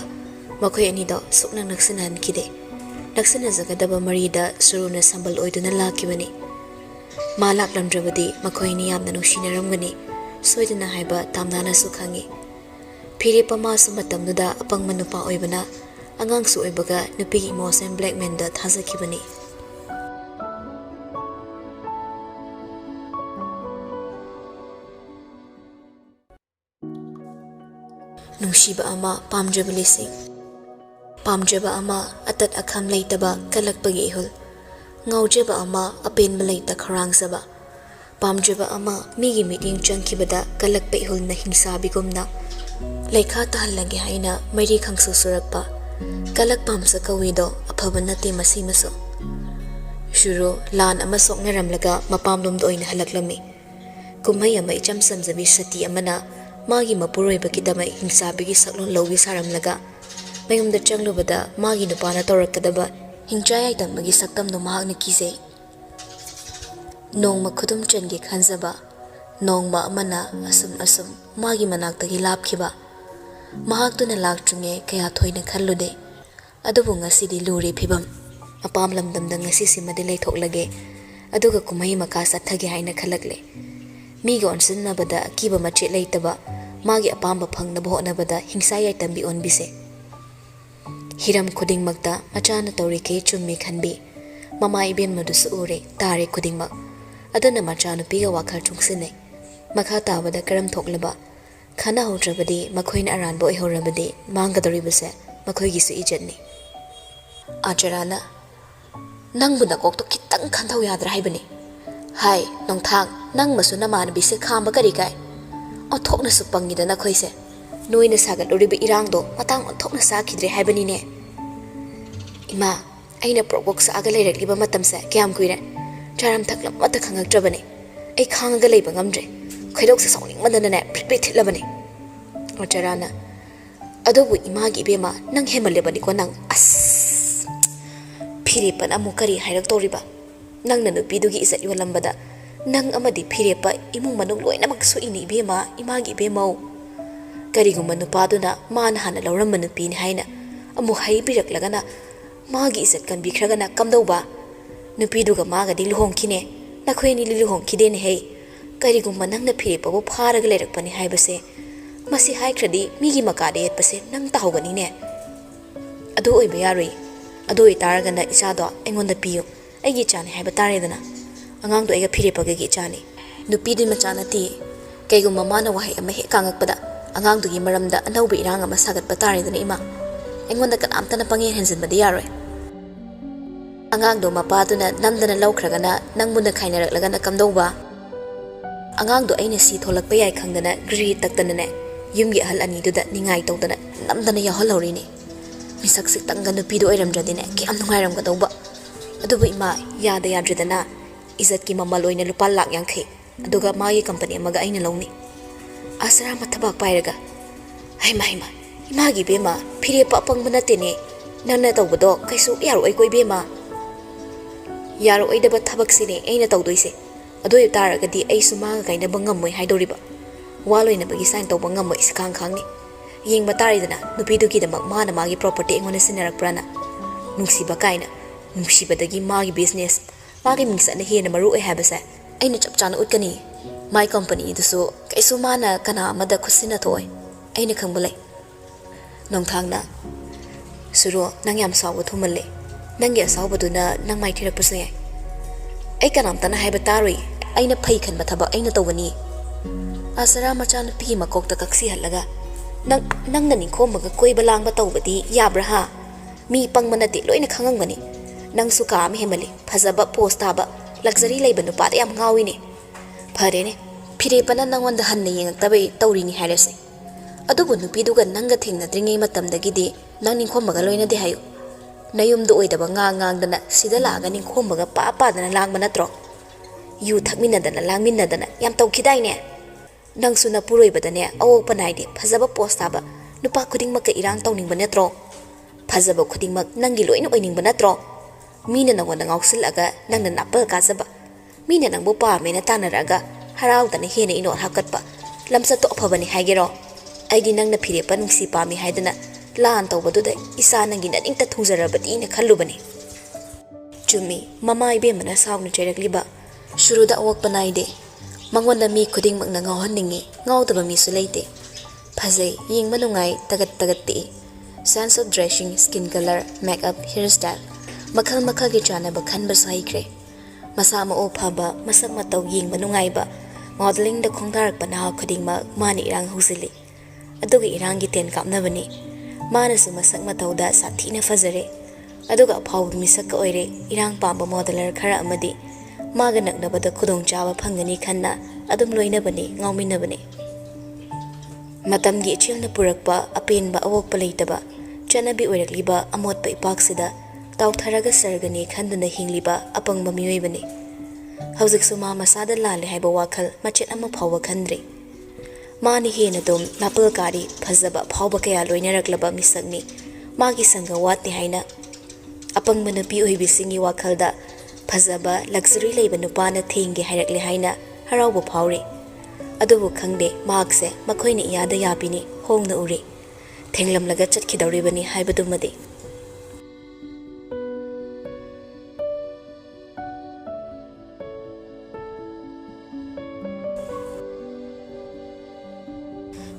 makhoi ani do sukna naksanan kide naksana zagadaba marida suruna sambal oiduna lakibani ma laklamdrabadi makhoi ni yamna nushinaramgani soiduna haiba tamnana su khangi Phirepa ma su matamnuda apang manupa oibana angang su oibaga nupigi emotion blackman da thazakibani Nungshiba ama pamjaba lising Pamjaba ama atat akham leitaba kalakpagi ihul Ngaujaba ama apenba leita kharangzaba Pamjaba ama migi meeting changkibada kalakpa ihul na hingsabigumna Laikha tahallange haina mairi khangsu surakpa Kalak pamsa kawido apaba nati masimaso Shuro lan ama soknaramlaga mapamlumdo oina halaklami Kumhay ama icham samzabi sati amana Magi mapuroi bakidama hingsabigi saklon logi saramlaga mayumda changlubada magi nupana torakadaba hingchayay tamagi saktam no mahagna kise nongma khudum change khanzaba nongma amana asum magi manaktagi lapkhiba mahaktuna laktringe kaya thoina khallude adubu ngasidi luri phibam apam lamdamda ngasi simade leithoklage aduga kumai maka sathage haina khalakle miga onsinnabada akiba mache leitaba magi apamba phangnaba honabada hingsa yai tambi onbise hiram khudingmakta machana tawrike chummi khanbi mama iben madusu ure tare khudingmak adana machana piga wakhar chungsine makha tabada karam thoklaba khana hodrabadi makhoina aranbo ihorabadi manggadoribase makhoigi su ijatni ajarana nangbuna kokto kitang khanthau yadra haibani hai nongthang nang masu namana bise khamba kari kai othokna su pangida na khoise noina sagat loriba irangdo matang othokna sakhidre haibani ne ima aina probox aga leirakliba matamsa kyam kuire charam thaklam mata khangaktrabani ai khangaga leiba ngamdre khoidok sa sawning madana ne pripri thilabani ocharana adobu imagi bema nang hemalebani ko nang as Phirepa amu kari hairak toriba nang nanu pidugi isat yolambada nang amadi Phirepa imung manung loinamak su ini bema imagi bemau kariguma nupaduna man hana lauram manupi ni haina amu hai biraklagana magi isat kan bikragana kamdauba nupiduga maga di luhongkine nakhoini luhongkide ne hei kariguma nangna Phirepa bo pharaga leirakpani haibase masi haikradi migi makade yetpase nang tahogani ne adu oiba yaroi adu itaragana isado engonda piyo aigi chani haiba taredana angang do aiga Phirepa gi chani nupidi machana ti kaiguma mana wahai ama he kangakpada angang dugi maramda anauba irang ama sagat pataredana ima engonda kanamtana pangen henjinbadi yaroi angang do mapaduna namdana laukragana nangmuna khainaraklagana kamdauba angang do aina si tholakpa yai khangdana gri taktana ne yumgi ahal ani duda ningai tawdana namdana yahalaurini misak sik tangga nupido oiramdradine kyam nungairamgadauba adubu ima yada yadridana izat ki mamal oina lupa lak yankhe aduga magi company amaga aina lawni asra mathabak pairaga haima imagi bema Phirepa apangba natene nana tawbado kaisu yaro ai koi bema yaro aidaba thabak sine aina tawdoise adoi taragadi ai sumaga kaina bangammoi haidoriba waloina bagi sign tawba ngammoi sikang khangni yengba taridana nupidugi damak mana magi property engona sinarakprana nungsiba kaina nungsibadagi magi business magi mingsana hena maru ai habasa aina chapchana utkani my company dusu kaisu mana kana amada khusina thoi aina khangbulai Nongthangna Suro nang yam sawa thumale Nangi asawbaduna nang mai thirappasu yai Ai kanamtana haiba tarui aina phai khan mathaba aina tawani Asara machan pi makokta kaksi halaga nang nani khombaga koiba langba tawbadi yabra ha mi pangmanati loina khangangani nang su ka mi hemali phajaba posta ba luxury leiba nupa yam ngawini phare ne phire pana nangonda hanna yengtabai tawrini hairase adubu nupiduga nanga thengna dringai matamdagidi nang ninkhombaga loina de hayo nayumdu oidaba ngangdana sida laga ninkhombaga pa dana langba natro yu thakminadana langminadana yam tawkhidaine nang suna puroibadane awokpa naide phajaba posta ba nupa khudingmak irang tawningba natro phajaba khudingmak nangi loina oiningba natro mina nangona ngausilaga nangna napal kazaba mina nangbu pamena tanaraga haraudana hene ino hakatpa lamsa to phabani haigero aidi nangna phire panungsi pami haidana lan tawbaduda isa nangi na dingta thungjarabati na khallubani chumi mama ibe mana sawna cherakliba shuruda awokpa naide mangonda mi khudingmak na ngawhanningi ngawdaba mi su leite phajai yingma nungai tagat ti sense of dressing skin color makeup hairstyle makhal gi chanaba khanba saikre masa ma o phaba masak matau yingma nungai ba modeling da khongdarak pana khudingma mani irang husili aduga irang gi ten kapnabani manasu masak matau da sathina fajare aduga phau misak oire irang pamba modeler khara amadi maga naknabada khudong chawa phangani khanna adum loinabani ngawminabani matamgi chilna purakpa apenba awokpa leitaba chanabi oirakliba amotpa ipaksida tawtharaga sargani khanduna hingliba apangba miyoibani hawjiksu ma masada lale haiba wakhal machet ama phawwa khandre mani hena dom napal kari phajaba phawba kaya loinaraklaba misakni magi sanga watni haina apangba napi oibisingi wakhalda phajaba luxury leiba nupana thengge hairakle haina harauba phawre adubu khangde makse makhoina iyada yapini hongna uri thenglamlaga chatkidawribani haibadumadi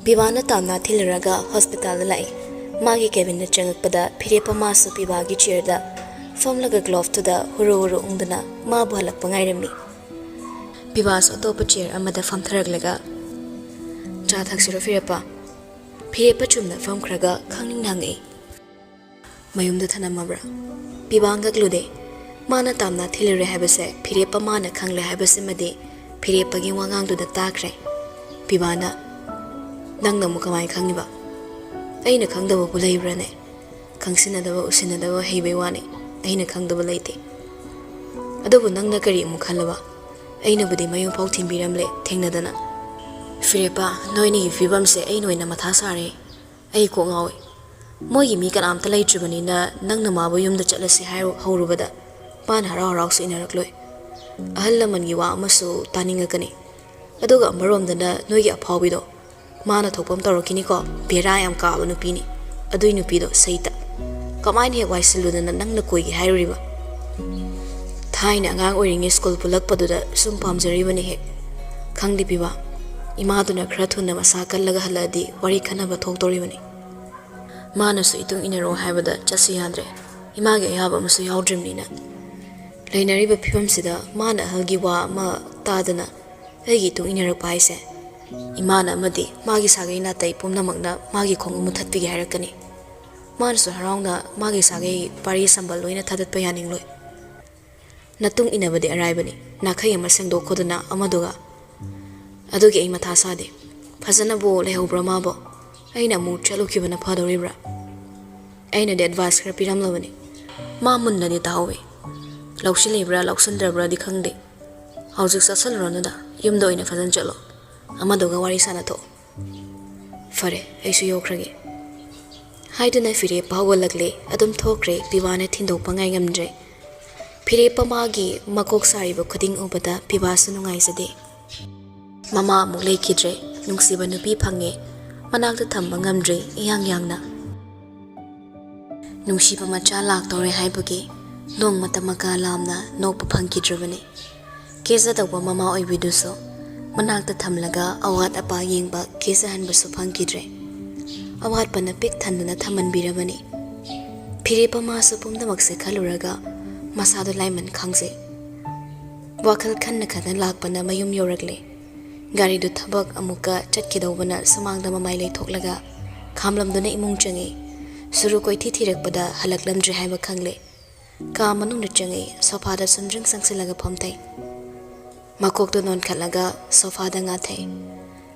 Bivana tamna thilraga hospital lai magi cabin na changakpada phirepa masu pibagi chairda famlaga glove to da huru ungdana ma bhalak pangairami Bivas otopa chair amada famtharaglaga cha thaksiro phirepa chumna famkhraga khangning nangai mayumda thanamabra Bivanga glude mana tamna thilre habase phirepa mana khangle habase made phirepa gi wangang du da takre Bivana nang namu kamai khangiba aina khangdaba bulaibrane khangsinadaba usinadaba heibai wane aina khangdaba leite adubu nangna kari mu khalaba aina budi mayum pau thimbiramle thengnadana firepa noini gi fibamse ai noina matha sare ai ko ngawi mogi mi kanam ta leitribani na nangna mabu yumda chatlasi hairu horubada pan harau su inarakloi ahallaman gi wa amasu taningakani aduga marom-dana noigi aphawbido mana thopam tarokini ko bera yam ka anu pini adui nu pido seita kamain he waisiludana nangna koigi hairiba thaina ngang oiringi school pulak paduda sum pamjaribani he khangdi piba imaduna khrathuna masa kallaga haladi wari khanaba thoktoribani mana su itung inaro haibada chasi yadre image yaba musu yaudrimnina leinariba phimsida mana halgi wa ma tadana egi tung inaro paise imana amadi magi sagai na tai pumnamakna magi khongu muthatpi gi harakani mansu haraungna magi sagai pari sambal loina thadat pa yaning loi natung inabadi araibani nakhai ama sengdo khoduna amaduga adugi ai matha sade phajana bo lehobra ma bo aina mu chalukibana phadoribra aina de advice khra piram lawani ma munna ni tawe laushi lebra lausandra di khangde haujik sasal ronada yumdo ina fajan chalo amaduga wari sana to fare aisu yokrage haiduna fire pawalagle adum thokre biwana thindok pangai ngamdre fire pamagi makok sariba khuding ubada pibasu nungai sade mama mulai kidre nungsiba nupi phange manakta thamba ngamdre yang na nungsiba macha lak tore haibagi nong matamaka lamna nokpa phangkidrebani keza tawba mama oibiduso manakta thamlaga awat apa yengba keza hanbasu phangkidre awatpana pik thanduna thamanbirabani phirepa masu pumnamakse khaluraga masadu laiman khangse wakhal khanna khana lakpana mayum yoragle gari du thabak amuka chatkidawbana samangda mamai leithoklaga khamlamduna imung changi suru koi thirakpada halaklamdri haiba khangle ka manungna changi sofa da sumjing sangsilaga phomthai makok do non khalaga sofa da nga thai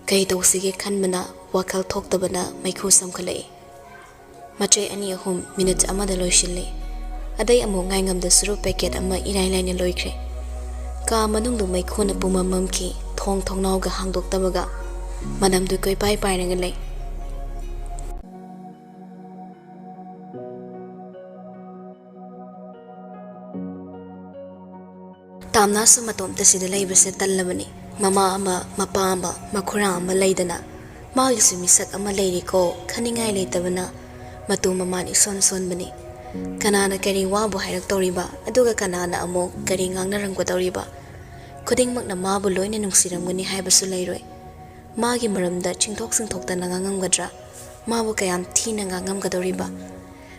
kai tawsige khanbana wakhal thoktabana maikhu samkhalai machai ani ahum minute amada loishille adai amu ngaingam da suru packet ama irai laina loikre ka manung du maikhuna pumamam ki thong thongnaw ga hangdok tabaga manam du koi pai pai ranga lei tamna su matom ta sida leibase tallabani mama ama mapa ama makhura ama leidana magi su misak ama leiri ko khaningai leitabana matu mamani son son bani kanana kari wabu hairak toriba aduga kanana amo kari ngangna rangko toriba khuding makna mabu loina nungsiramgani haibasu leiroi magi maramda chingthok singthokta nangangamgadra mabu kayam thina ngangamgadoriba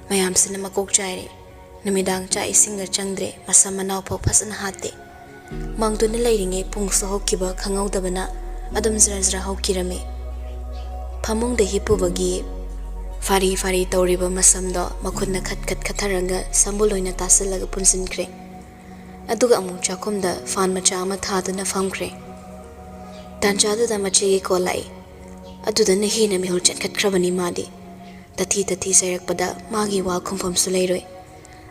mayam sina makok chaire namidang cha isinga changdre masamanaw pho phasana hate mangduna leiringe pungso hokkiba khangawdabana adum zra hokkirame phamung de hipubagi fari fari tawriba masamdo makhunna khat khatharanga sambuloina tasalaga punsinkre aduga amu chakomda fan macha ama thaduna famkre tanjadu da machi kolai aduda ne hina mihul chatkhat khrabani madi tathi sairakpada magi wa khumpham suleiroi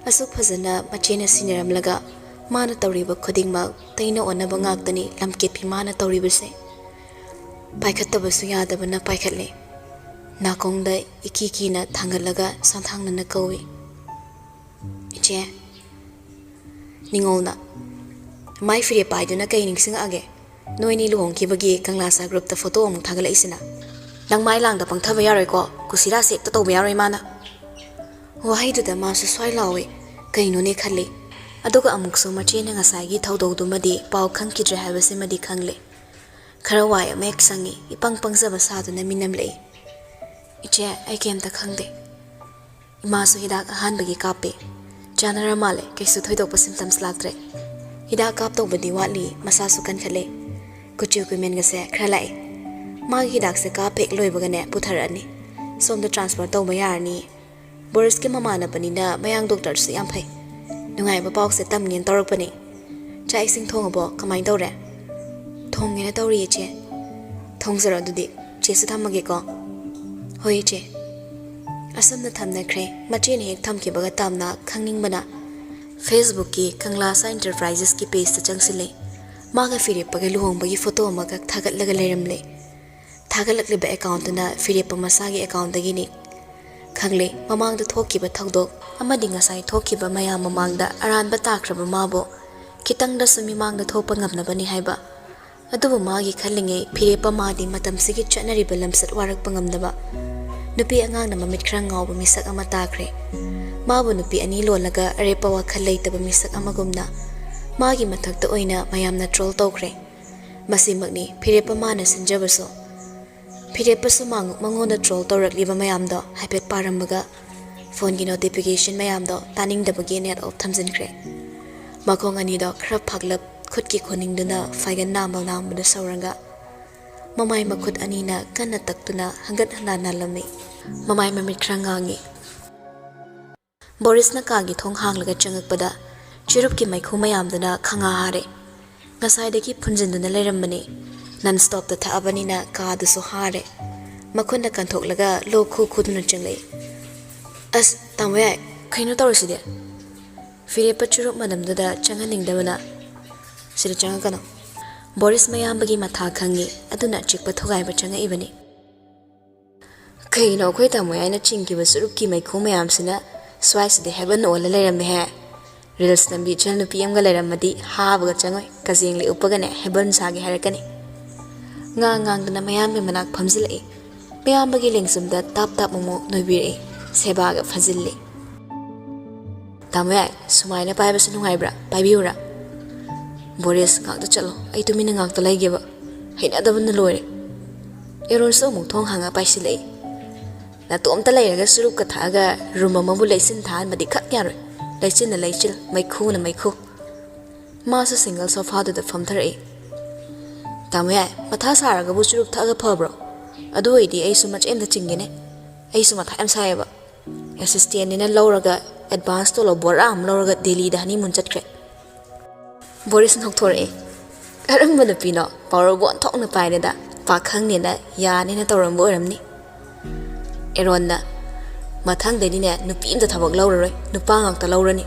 asuk phazana machena siniramlaga mana tawriba khudingma taina onaba ngaktani lamke phimana tawribase paikhattabasu yadabana paikhatle nakongda ikikina thangalaga santhangna kawi iche ningolna mai fire paiduna kai ningsing age noini luhong kibagi kanglasa group ta photo amuk thagala isina nang mai langda pangthaba yaroi ko kusira sek ta toba yaroi mana wahai du da masu swai lawi kaino ne khalle aduga amuk so mache na ngasai gi thodog du madi paw khangkidre habase madi khangle khara wai amek sangi ipang pangzaba sadu na minam lei iche ai kem ta khangde ima su hidak ahan bagi kape janara male kaisu thoidok pa symptoms laktre hidak kap to badi wali masa su kan khale kuchu ku men ga se khralai ma hidak se ka pek loi baga ne putharani som da transfer to ba yarni boris ke mama na panina mayang doctor su yam phai nungai ba pauk se tam ngin torok pani chai sing thong abo kamai dore thong ngena tori che thong zara dudi che su thamage ko hoi che asam na thamna khre mache ne hek tham ke baga tamna khangning bana facebook ki kanglasa enterprises ki page ta changsile maga fire paga luhong bagi photo amaga thagat laga leramle thagalak le ba account na fire pa masagi account dagi ni khangle mamang da thokki ba thagdok amadi ngasai thokki ba maya mamang da aran ba takraba mabo kitang da sumi mang da thopa ngamna bani haiba adubu magi khallinge fire pa madi matam sigi chanari ba lamsat warak pangamdaba nupi angang na mamit khrang ngaw ba misak ama takre mabu nupi ani lolaga arepa wa khalai taba misak amagumna magi mathakta oina mayamna troll tokre masimagni phirepa mana sinjabaso phirepa sumang mangonda troll torakliba mayamdo haipet paramaga phone gi notification mayamdo taning dabagi net of thamjinkre makong ani do khra phaglap khutki khoningduna faigan namal namda sauranga mamai makhut anina kanna taktuna hangat hanana lami mamai mamit khrangangi boris na kagi thong hanglaga changakpada chirup ki maikhu mayamduna khanga hare ngasai deki phunjinduna leirambani non stop ta thabani na ka du so hare makhunda kanthok laga lo khu khuduna changlei as tamwe khaino tawside fire pachurup madamda da changaning dabana sira changakano boris mayambagi matha khangi aduna chikpa thogai ba changa ibani khaino khoi tamwe aina chingki ba surup ki maikhu mayam sina swais de heaven ola leiram he reels nambi chanu pm ga leiram madi ha ba changoi kazing le upaga ne heaven sagi harakani ngang dana mayam me manak phamjilai mayam bagi lengsum da tap momo noibire seba ga phajille tamwe sumaina pai ba sunu ngaibra pai biura boris ngakta chalo ai tumina ngakta laigeba haina dabun loire eron so mu thong hanga paisilei Natomta layraga suruk ka thaga room amabu laysin than madi khat yaroi laysin na laychil maikhu masu single sofa da famthare tamya matha saraga bu suruk thaga phabro adu idi ai su mach em da chingene ai su matha am saeba assistant ni na lawraga advance to lo bora am lawraga Delhi da hani mun chatkre Boris nokthore karam bana pino power bon thok na paine da pakhang ne na ya ne na toram bo ramni Eron na mathang de ni ne nupi imda thabak lawroi nupa ngak ta lawrani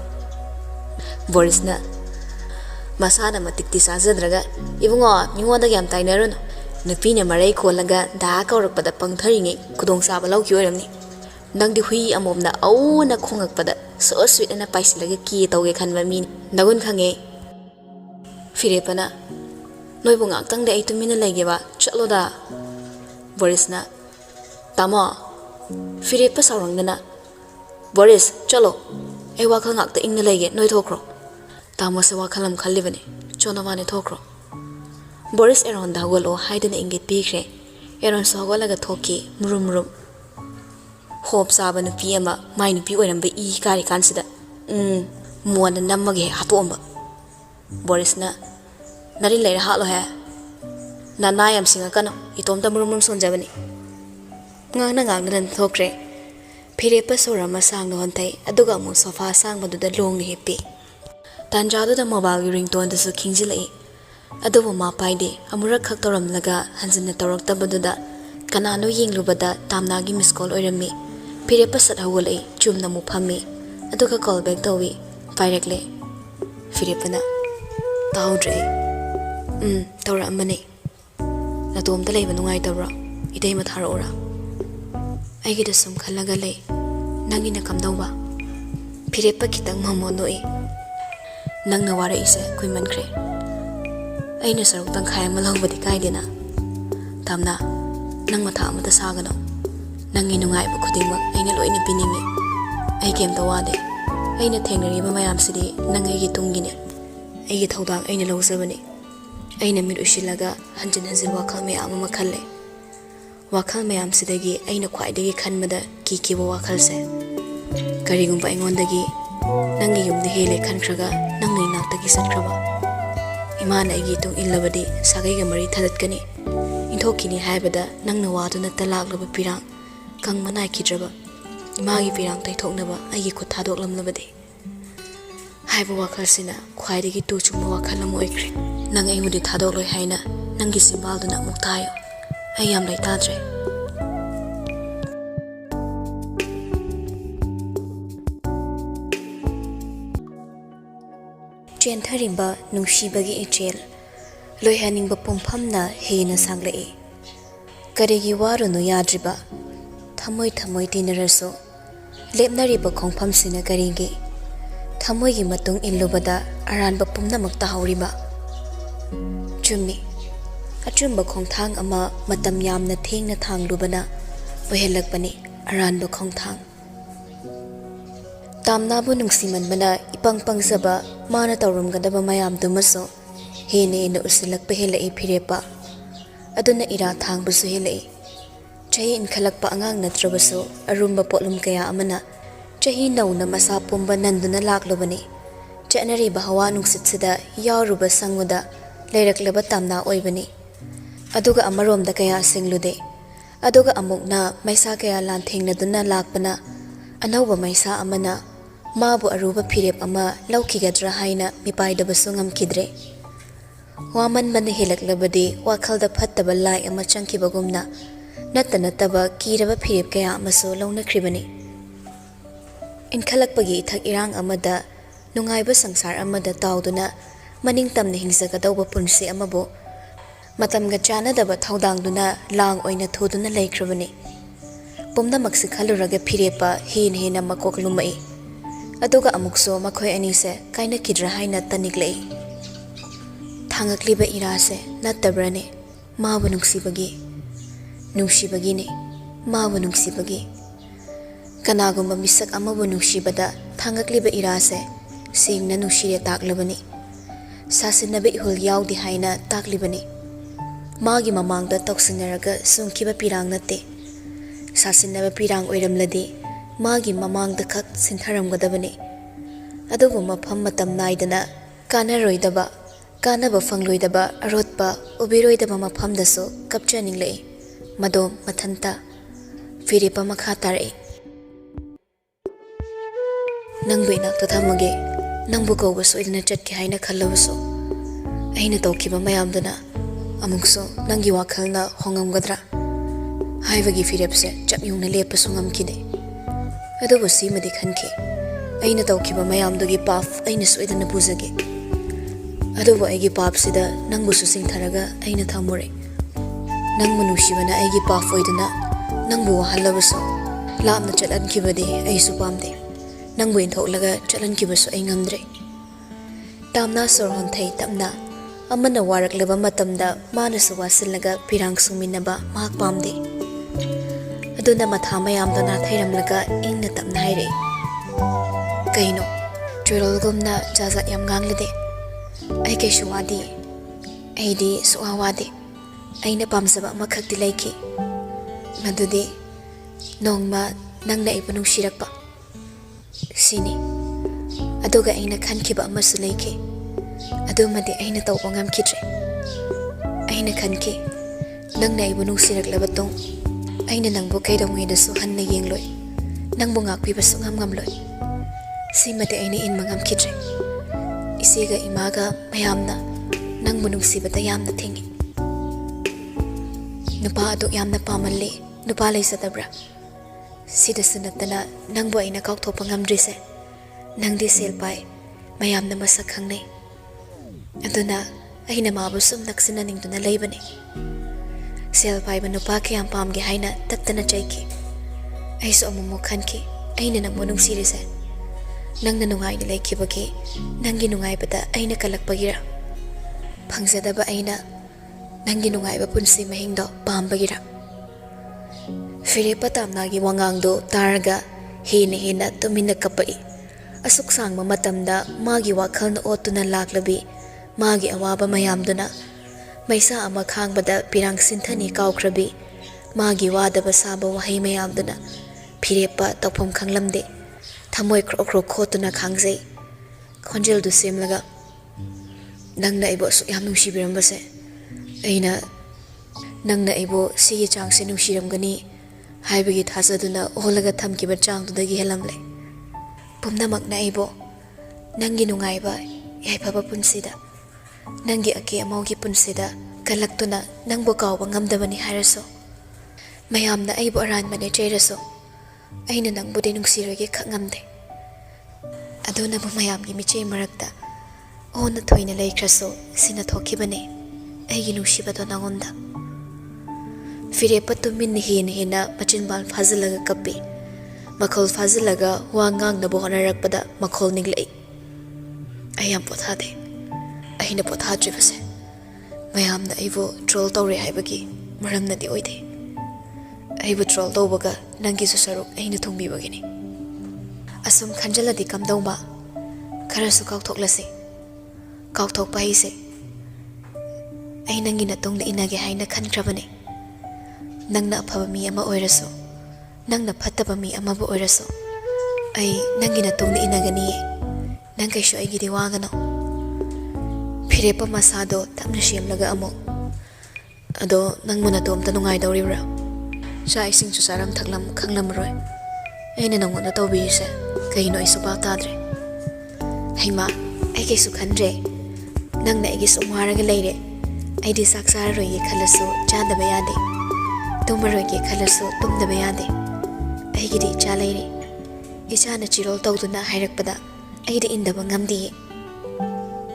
Boris na masana matikti sajadraga ibungo mingoda yam tainaron nupi ne marai kholaga da kaurakpada pangtharingi kudong saba lawki oramni nangdi hui amomna au na khongakpada so sweet na paisilaga ki tawge khanba min nagun khange firepana noi bunga tangde ai tumina legeba chalo da Boris na tamo firepa sarangna Boris chalo ai wakhal ngakta ingna lege noi thokro tamo se wakhalam khallibane chonamane thokro Boris eron dagolo haidana ingit pikre eron sogolaga thoki murum hope saba nupi ama mai nupi oirambe I kari kansida muana namage hatomba Boris na nari leira halo ha nana yam singa kano itomta murum sonjabani ngangna nan thokre phirepa sorama sangno hontai aduga mu sofa sangbadu da long ni hepi tanjadu da mobile ringtone da su khingjilai adubu ma paide amura khak toram laga hanjina torok tabadu da kanano yenglubada tamnagi miss call oirami phirepa sat hawalai chumna mu phammi aduga call back tawi directly phirepana taudre tora amane natomta leiba nungai tabra idei ma thara ora aigi da sum khalaga lei nangi na kamdauba phirepa kitang mamodoi nangna wara ise kui mankre aina saruk tang khaya malawbadi kaidena tamna nang matha amata sagano nangi nungai ba khudingma aina loina piningi ai kem tawade aina thengnari ba mayam sidi nangai gi tungine aigi thodang aina lawjabani aina mir usilaga hanjin wakhal me ama khalle wakhal mayam sidagi aina khwaidagi khanmada kikiba wakhal se karigumba ingondagi nangi yumde hele khankhraga nangi naktagi satkraba imana igi tung illabadi sagai ga mari thadatkani inthokini haibada nangna waduna talaglaba pirang kangmanai kidraba imagi pirang taithoknaba agi khut thadoklamlabadi haiba wakhal sina khwaidagi tu chungba wakhal am oikre nang ai mudi thadokloi haina nangi simbalduna muktayo ai yam lai tadre Chenthariba nungshibagi ichel loihaningba pumphamna heina sanglai karigi warunu yadriba thamoi dinaraso lepnariba khongpham sina karigi thamoi gi matung illubada aranba pumnamak tahawriba chummi achumba khongthang ama matam yamna thengna thanglubana ohelakpani aranba khongthang tamnabu nungsimanbana ipangpangsaba mana tawrumgadaba mayam dumaso hene usilakpa helai phirepa aduna ira thangbusu helai chahi inkhalakpa angang natrabaso arumba potlum kaya amana chahi nauna masa pumba nanduna laklubani chanari bahawa nungsitsida yaruba sanguda leiraklaba tamna oibani aduga amaromda kaya singlude aduga amukna maisa kaya lanthengna lakpana anauba maisa amana mabu aruba phirep ama laukigadra haina mipaidabasu ngamkidre waman man helaklabadi wakhalda phattaba lai ama changkibagumna nattaba kiraba phirep kaya amaso launakhribani inkhalakpagi ithak irang amada nungaiba sangsar amada tawduna maning tamna hingsagadawba punsi amabo matamga chanadaba thaudangduna lang oina thuduna laikhrabani pumnamakse khaluraga phirepa hena makoklumai aduga amukso makhoi anise kaina kidra haina taniklei thangakliba irase natabrane mabu nungsibagi ne mabu nungsibagi kanagumba misak amabu nungsibada thangakliba irase singna nungsire taklabani sasinnabe ihul yaudi haina taklibani magi mamangda toksinaraga sungkiba pirang nate sasinaba pirang oiramladi magi mamangda khak sintharamgadabani adubu mafam matam naidana kanaroidaba kanaba fangloidaba arotpa ubiroidaba mafamdasu kapchaninglei madom mathanta firipa makha tarai nangbu inakta thamage nangbu kauba soidana chatke haina khallabasu aina tawkiba mayamduna amukso nangi wakhalna hongamgadra haibagi firepse chapyungna lepasu ngamkide adubu simadi khanki aina tawkiba mayamdugi paf aina soidana puzage adubu aigi papsida nangbu susingtharaga aina thamure nangbu nushibana aigi paf oiduna nangbu wahallabasu lamna chalankibadi aisu pamde nangbu inthoklaga chalankibasu ai ngamdre tamna sorhonthai tamna amana warakleba matamda manasu wasillaga pirang sungminaba mak pamde aduna matha mayamdana thairamlaga ingna tamna haire kaino churolgumna jaza yam ganglide ai ke shuwadi aidi suawade aina pamsaba makhakti laiki madudi nongma nangna ibanung shirakpa sini aduga aina khankiba amasu laiki adumadi aina tawba ngamkidre aina khanki nangna ibanung siraklaba tong aina nangbu kaidongaidasu hanna yengloi nangbu ngakpibasu ngamngamloi simati aina in mangamkidre isiga imaga mayamna nangbu nungsibata yamna thingi nupa adu yamna pamalli nupa laisadabra sidasu nattana nangbu aina kaukthokpa ngamdrise nangdi selpai mayamna masak khangnai aduna aina mabu sum naksinaningduna leibani selpai ba nupa kayam pamge haina tattana chaiki aisu amumu khanki aina nangbu nungsirise nangna nungaina laikibagi nangi nungaibada aina kalakpagira phangsadaba aina nangi nungaiba punsi mahingdo pambagira firepa tamnagi wangangdo taraga hena tumina kapai asuk sangma matamda magi wakhalna otuna laklabi magi awaba mayamduna maisa ama khangbada pirang sinthani kawkhrabi magi wadaba saba wahai mayamduna firepa tawpham khanglamde thamoi khro khotuna khangjai khonjel du semlaga nangna ibo su yam nungshibirambase aina nangna ibo sigi changse nungshiramgani haibagi thazaduna oholaga thamkiba changdudagi helamle pumnamakna ibo nangi nungaiba yaifaba punsida nangi ake amaugi punsida kalaktuna nangbo kawba ngamdabani hairaso mayamna aibo aranbane chairaso aina nangbudi nungsirage khangamde aduna bu mayamgi miche marakta ona thoina laikraso sina thokibane aigi nushibado nangonda fire patumin hena machinbal fazalaga kapi makhol fazalaga wangang na bohana rakpada makhol niglai ayam pothade aina pothadri base mayam na aivo troll tawre haibagi maramna di oide aivo troll tawbaga nangi su saruk aina thungbi bagini asum khanjala di kamdongba kharasu kaukthoklasei kaukthokpa haise ai nangi na tongda inage haina khankrabane nangna afaba mi ama oiraso nangna phattaba mi ama bu oiraso ai nangi na tongda inagani nang kaisho ai gidi wangano phirepa masado tamna shemlaga amo ado nangmu na tomta nungai dawribra cha ising chu saram thaklam khanglam roi aina nangona tawbise kaino isu ba tadre haima ai kaisu khanre nangna ai gisu maraga leire ai di saksar roi ye khalasu chada bayade tumaro ye khalasu tumda bayade ai gidi cha leire icha na chirol tawduna hairakpada ai di indaba ngamdi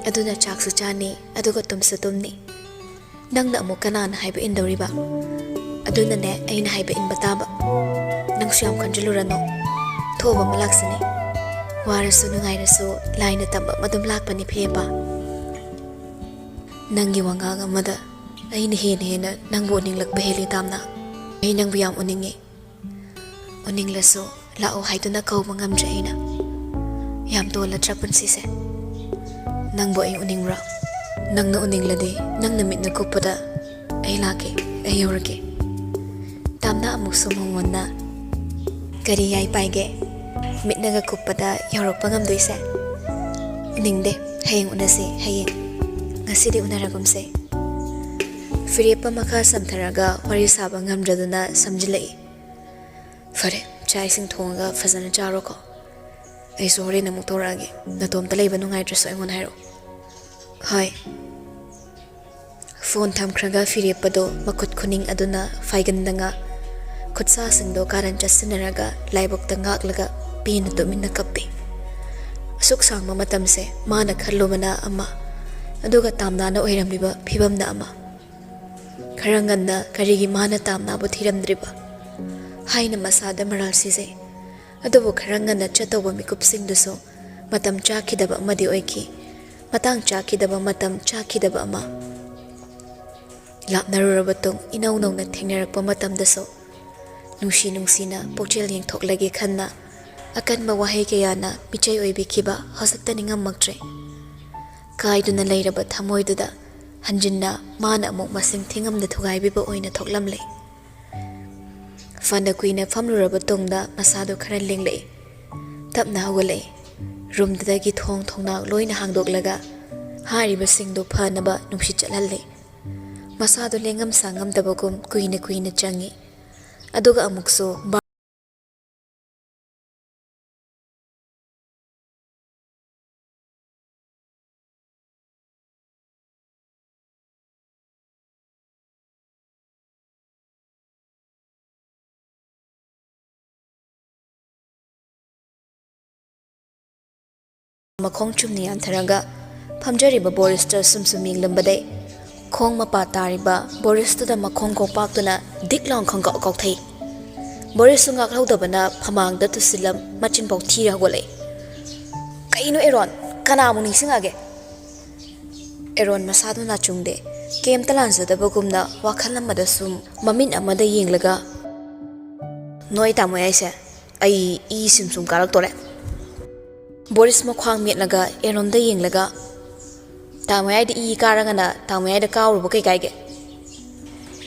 aduna chaksu chani aduga tumsa tumni nangna amu kanana haiba indawriba aduna ne aina haiba in bataba nangsu yam khanjulurano thoba malaksani warasu nungairasu laina tamba madum lakpani pheba nangi wangang amada aina hena nangbu ninglakba heli tamna ai nangbu yam uningi uninglasu lao haiduna kawba ngamdre aina yam tola trapunsise nangbu ai uningra nangna uningladi nangna mitna kupada ai lake ai yorake ꯇꯥꯝꯅ ꯑꯃꯨꯛꯁꯨ ꯃꯉꯣꯟꯗ ꯀꯔꯤ ꯌꯥꯏ ꯄꯥꯏꯒꯦ ꯃꯤꯠꯅꯒ ꯀꯨꯞꯄꯗ ꯌꯧꯔꯛꯄ ꯉꯝꯗꯣꯏꯁꯦ ꯎꯅꯤꯡꯗꯦ ꯍꯌꯦꯡ ꯎꯅꯁꯤ ꯍꯌꯦꯡ ꯉꯁꯤꯗꯤ ꯎꯅꯔꯒꯨꯝꯁꯦ ꯐꯤꯔꯦꯞꯄ ꯃꯈꯥ ꯁꯝꯊꯔꯒ ꯋꯥꯔꯤ ꯁꯥꯕ ꯉꯝꯗ꯭ꯔꯗꯨꯅ ꯁꯝꯖꯤꯜꯂꯛꯏ ꯐꯔꯦ ꯆꯥꯛ ꯏꯁꯤꯡ ꯊꯣꯡꯉꯒ ꯐꯖꯅ ꯆꯥꯔꯣꯀꯣ ꯑꯩꯁꯨ ꯍꯣꯔꯦꯟ ꯑꯃꯨꯛ ꯇꯧꯔꯛꯑꯒꯦ ꯅꯇꯣꯝꯇ ꯂꯩꯕ ꯅꯨꯡꯉꯥꯏꯇ꯭ꯔꯁꯨ ꯑꯩꯉꯣꯟꯗ ꯍꯥꯏꯔꯛꯑꯣ ꯍꯣꯏ ꯐꯣꯟ ꯊꯝꯈ꯭ꯔꯒ ꯐꯤꯔꯦꯞꯄꯗꯣ ꯃꯈꯨꯠ ꯈꯨꯅꯤꯡ ꯑꯗꯨꯅ ꯐꯥꯏꯒꯟꯗꯉ ꯈꯨꯠꯁꯥꯁꯤꯡꯗꯣ ꯀꯥꯔꯟ ꯆꯠꯁꯤꯟꯅꯔꯒ ꯂꯥꯏꯕꯛꯇ ꯉꯥꯛꯂꯒ ꯄꯦꯟꯅ ꯇꯨꯃꯤꯟꯅ ꯀꯞꯄꯤ ꯑꯁꯨꯛ ꯁꯥꯡꯕ ꯃꯇꯝꯁꯦ ꯃꯥꯅ ꯈꯜꯂꯨꯕꯅ ꯑꯃ ꯑꯗꯨꯒ ꯇꯥꯝꯅꯥꯅ ꯑꯣꯏꯔꯝꯂꯤꯕ ꯐꯤꯕꯝꯅ ꯑꯃ ꯈꯔ ꯉꯟꯅ ꯀꯔꯤꯒꯤ ꯃꯥꯅ ꯇꯥꯝꯅꯥꯕꯨ ꯊꯤꯔꯝꯗ꯭ꯔꯤꯕ ꯍꯥꯏꯅ ꯃꯁꯥꯗ ꯃꯔꯥꯜ ꯁꯤꯖꯩ ꯑꯗꯨꯕꯨ ꯈꯔ ꯉꯟꯅ ꯆꯠꯇꯧꯕ ꯃꯤꯀꯨꯞꯁꯤꯡꯗꯨꯁꯨ ꯃꯇꯝ ꯆꯥꯈꯤꯗꯕ ꯑꯃꯗꯤ ꯑꯣꯏꯈꯤ ꯃꯇꯥꯡ ꯆꯥꯈꯤꯗꯕ ꯃꯇꯝ ꯆꯥꯈꯤꯗꯕ ꯑꯃ ꯂꯥꯞꯅꯔꯨꯔꯕ ꯇꯨꯡ ꯏꯅꯧ ꯅꯧꯅ ꯊꯦꯡꯅꯔꯛꯄ ꯃꯇꯝꯗꯁꯨ ꯅꯨꯡꯁꯤꯅ ꯄꯨꯛꯆꯦꯜ ꯌꯦꯡꯊꯣꯛꯂꯒꯦ ꯈꯟꯅ ꯑꯀꯟꯕ ꯋꯥꯍꯩ ꯀꯌꯥꯅ ꯃꯤꯆꯩ ꯑꯣꯏꯕꯤꯈꯤꯕ ꯍꯧꯖꯤꯛꯇ ꯅꯤꯡꯉꯝꯃꯛꯇ꯭ꯔꯦ ꯀꯥꯏꯗꯨꯅ ꯂꯩꯔꯕ ꯊꯃꯣꯏꯗꯨꯗ ꯍꯟꯖꯤꯟꯅ ꯃꯥꯅ ꯑꯃꯨꯛ ꯃꯁꯤꯡ ꯊꯤꯉꯝꯗ ꯊꯨꯒꯥꯏꯕꯤꯕ ꯑꯣꯏꯅ ꯊꯣꯛꯂꯝꯂꯦ ꯐꯅ ꯀꯨꯏꯅ ꯐꯝꯂꯨꯔꯕ ꯇꯨꯡꯗ ꯃꯁꯥꯗꯣ ꯈꯔ ꯂꯦꯡꯂꯛꯏ ꯇꯞꯅ ꯍꯧꯒꯠꯂꯛꯏ ꯔꯨꯝꯗꯨꯗꯒꯤ ꯊꯣꯡ ꯊꯣꯡꯅꯥꯎ ꯂꯣꯏꯅ ꯍꯥꯡꯗꯣꯛꯂꯒ ꯍꯥꯏꯔꯤꯕꯁꯤꯡꯗꯨ ꯐꯅꯕ ꯅꯨꯡꯁꯤꯠ ꯆꯠꯍꯜꯂꯤ ꯃꯁꯥꯗꯣ ꯂꯦꯡꯉꯝ ꯁꯥꯡꯉꯝꯗꯕꯒꯨꯝ ꯀꯨꯏꯅ ꯆꯪꯉꯤ ꯑꯗꯨꯒ ꯑꯃꯨꯛꯁꯨ ꯃꯈꯣꯡ ꯆꯨꯝꯅ ꯌꯥꯟꯊꯔꯒ ꯐꯝꯖꯔꯤꯕ ꯕꯣꯔꯤꯁꯇ ꯁꯨꯝ ꯌꯦꯡꯂꯝꯕꯗꯩ ꯈꯣꯡ ꯃꯄꯥ ꯇꯥꯔꯤꯕ ꯕꯣꯔꯤꯁꯇꯨꯗ ꯃꯈꯣꯡ ꯀꯣꯛꯄꯥꯛꯇꯨꯅ ꯗꯤꯛ ꯂꯥꯎ ꯈꯪꯀꯥꯎ ꯀꯥꯎꯊꯩ ꯕꯣꯔꯤꯁꯁꯨ ꯉꯥꯛꯍꯧꯗꯕꯅ ꯐꯃꯥꯡꯗ ꯇꯨꯁꯤꯜꯂꯝ ꯃꯆꯤꯟꯐꯥꯎ ꯊꯤꯔ ꯍꯧꯒꯠꯂꯛꯏ ꯀꯩꯅꯣ ꯑꯦꯔꯣꯟ ꯀꯅꯥꯃꯨꯛ ꯅꯤꯡꯁꯤꯡꯉꯒꯦ ꯑꯦꯔꯣꯟ ꯃꯁꯥꯗꯨ ꯅꯥꯆꯨꯡꯗꯦ ꯀꯩꯝꯇ ꯂꯥꯟꯖꯗꯕꯒꯨꯝꯅ ꯋꯥꯈꯜ ꯑꯃꯗ ꯁꯨꯝ ꯃꯃꯤꯠ ꯑꯃꯗ ꯌꯦꯡꯂꯒ ꯅꯣꯏ ꯇꯥꯃꯣ ꯌꯥꯏꯁꯦ ꯑꯩ ꯏ ꯁꯨꯝ ꯀꯥꯔꯛꯇꯣꯔꯦ ꯕꯣꯔꯤꯁ ꯃꯈ꯭ꯋꯥꯡ ꯃꯦꯠꯂꯒ ꯑꯦꯔꯣꯟꯗ ꯌꯦꯡꯂꯒ ꯇꯥꯃꯣꯌꯥꯏꯗ ꯏ ꯀꯥꯔꯒꯅ ꯇꯥꯃꯣꯌꯥꯏꯗ ꯀꯥꯎꯔꯨꯕ ꯀꯩ ꯀꯥꯏꯒꯦ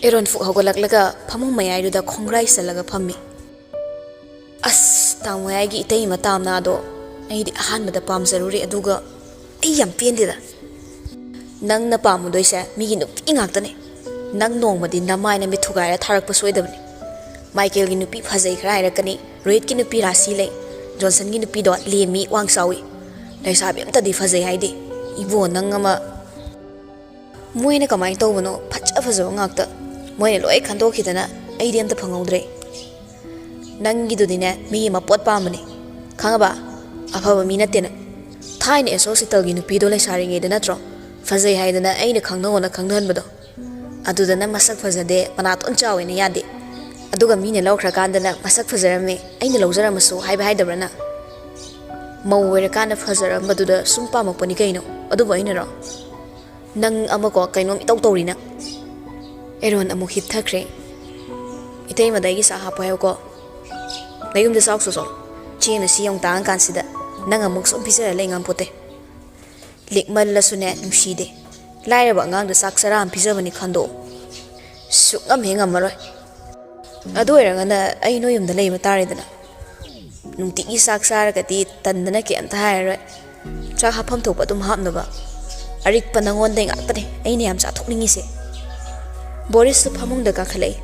ꯑꯦꯔꯣꯟ ꯐꯨꯛ ꯍꯧꯒꯠꯂꯛꯂꯒ ꯐꯃꯨꯡ ꯃꯌꯥꯏꯗꯨꯗ ꯈꯣꯡꯒ꯭ꯔꯥꯏ ꯆꯜꯂꯒ ꯐꯝꯃꯤ ꯑꯁ ꯇꯥꯃꯣꯌꯥꯏꯒꯤ ꯏꯇꯩꯃ ꯇꯥꯝꯅꯥꯗꯣ ꯑꯩꯗꯤ ꯑꯍꯥꯟꯕꯗ ꯄꯥꯝꯖꯔꯨꯔꯦ ꯑꯗꯨꯒ ꯑꯩ ꯌꯥꯝ ꯄꯦꯟꯗꯦꯗ ꯅꯪꯅ ꯄꯥꯝꯃꯨꯗꯣꯏꯁꯦ ꯃꯤꯒꯤ ꯅꯨꯄꯤ ꯉꯥꯛꯇꯅꯦ ꯅꯪ ꯅꯣꯡꯃꯗꯤ ꯅꯃꯥꯏꯅ ꯃꯤꯠ ꯊꯨꯒꯥꯏꯔ ꯊꯥꯔꯛꯄ ꯁꯣꯏꯗꯕꯅꯤ ꯃꯥꯏꯀꯦꯜꯒꯤ ꯅꯨꯄꯤ ꯐꯖꯩ ꯈꯔ ꯍꯥꯏꯔꯛꯀꯅꯤ ꯔꯣꯍꯤꯠꯀꯤ ꯅꯨꯄꯤ ꯔꯥꯁꯤ ꯂꯩ ꯖꯣꯟꯁꯟꯒꯤ ꯅꯨꯄꯤꯗꯣ ꯂꯦꯝꯃꯤ ꯋꯥꯡ ꯆꯥꯎꯏ ꯂꯩꯁꯥꯕꯤ ꯑꯝꯇꯗꯤ ꯐꯖꯩ ꯍꯥꯏꯗꯤ ꯏꯕꯣ ꯅꯪ ꯑꯃ ꯃꯣꯏꯅ ꯀꯃꯥꯏꯅ ꯇꯧꯕꯅꯣ ꯐꯖꯕ ꯉꯥꯛꯇ ꯃꯣꯏꯅ ꯂꯣꯏ ꯈꯟꯗꯣꯛꯈꯤꯗꯅ ꯑꯩꯗꯤ ꯑꯝꯇ ꯐꯪꯍꯧꯗ꯭ꯔꯦ ꯅꯪꯒꯤꯗꯨꯗꯤꯅꯦ ꯃꯤꯒꯤ ꯃꯄꯣꯠ ꯄꯥꯝꯕꯅꯤ ꯈꯪꯉꯕ ꯑꯐꯕ ꯃꯤ ꯅꯠꯇꯦꯅ ꯊꯥꯏꯅ ꯑꯦꯁꯣꯁꯤꯇꯜꯒꯤ ꯅꯨꯄꯤꯗꯣ ꯂꯩꯁꯥꯔꯤꯉꯩꯗ ꯅꯠꯇ꯭ꯔꯣ ꯐꯖꯩ ꯍꯥꯏꯗꯅ ꯑꯩꯅ ꯈꯪꯅꯧꯅ ꯈꯪꯅꯍꯟꯕꯗꯣ ꯑꯗꯨꯗꯅ ꯃꯁꯛ ꯐꯖꯗꯦ ꯃꯅꯥꯇꯣꯟ ꯆꯥꯎꯋꯦꯅ ꯌꯥꯗꯦ ꯑꯗꯨꯒ ꯃꯤꯅ ꯂꯧꯈ꯭ꯔꯀꯥꯟꯗꯅ ꯃꯁꯛ ꯐꯖꯔꯝꯃꯦ ꯑꯩꯅ ꯂꯧꯖꯔꯝꯃꯁꯨ ꯍꯥꯏꯗꯕ꯭ꯔꯅ ꯃꯧ ꯑꯣꯏꯔꯀꯥꯟꯗ ꯐꯖꯔꯝꯕꯗꯨꯗ ꯁꯨꯝ ꯄꯥꯝꯃꯛꯄꯅꯤ ꯀꯩꯅꯣ ꯑꯗꯨꯕꯨ ꯑꯩꯅꯔꯣ ꯅꯪ ꯑꯃꯀꯣ ꯀꯩꯅꯣꯝ ꯏꯇꯧ ꯇꯧꯔꯤꯅ ꯑꯦꯔꯣꯟ ꯑꯃꯨꯛ ꯍꯤꯞꯊꯈ꯭ꯔꯦ ꯏꯇꯩꯃꯗ ꯑꯩꯒꯤ ꯆꯥꯛ ꯍꯥꯞꯄꯣ ꯍꯥꯏꯌꯨꯀꯣ ꯅꯌꯨꯝꯗ ꯆꯥꯎꯁꯨ ꯆꯦꯡꯅ ꯁꯤ ꯌꯧ ꯇꯥꯡꯉ ꯀꯥꯟꯁꯤꯗ ꯅꯪ ꯑꯃꯨꯛ ꯁꯨꯝ ꯄꯤꯖꯔ ꯂꯩ ꯉꯝꯄꯣꯠꯇꯦ ꯂꯤꯛꯃꯜꯂꯁꯨꯅꯦ ꯅꯨꯡꯁꯤꯗꯦ ꯂꯥꯏꯔꯕ ꯑꯉꯥꯡꯗ ꯆꯥꯛ ꯆꯔꯥ ꯑꯃ ꯄꯤꯖꯕꯅꯤ ꯈꯟꯗꯣꯛꯑꯣ ꯁꯨꯛꯉꯝ ꯍꯦꯛ ꯉꯝꯃꯔꯣꯏ ꯑꯗꯨ ꯑꯣꯏꯔꯒꯅ ꯑꯩ ꯅꯣꯏ ꯌꯨꯝꯗ ꯂꯩꯕ ꯇꯥꯔꯦꯗꯅ ꯅꯨꯡꯇꯤꯒꯤ ꯆꯥꯛ ꯆꯥꯔꯒꯗꯤ ꯇꯟꯗꯅ ꯀꯩꯝꯇ ꯍꯥꯏꯔꯔꯣꯏ ꯆꯥꯛ ꯍꯥꯞꯐꯝ ꯊꯣꯛꯄ ꯑꯗꯨꯝ ꯍꯥꯞꯅꯕ ꯑꯔꯤꯛꯄ ꯅꯪꯉꯣꯟꯗꯩ ꯉꯥꯛꯇꯅꯦ ꯑꯩꯅ ꯌꯥꯝ ꯆꯥꯊꯣꯛꯅꯤꯡꯉꯤꯁꯦ ꯕꯣꯔꯤꯁꯁꯨ ꯐꯃꯨꯡꯗ ꯀꯥꯈꯠꯂꯛꯏ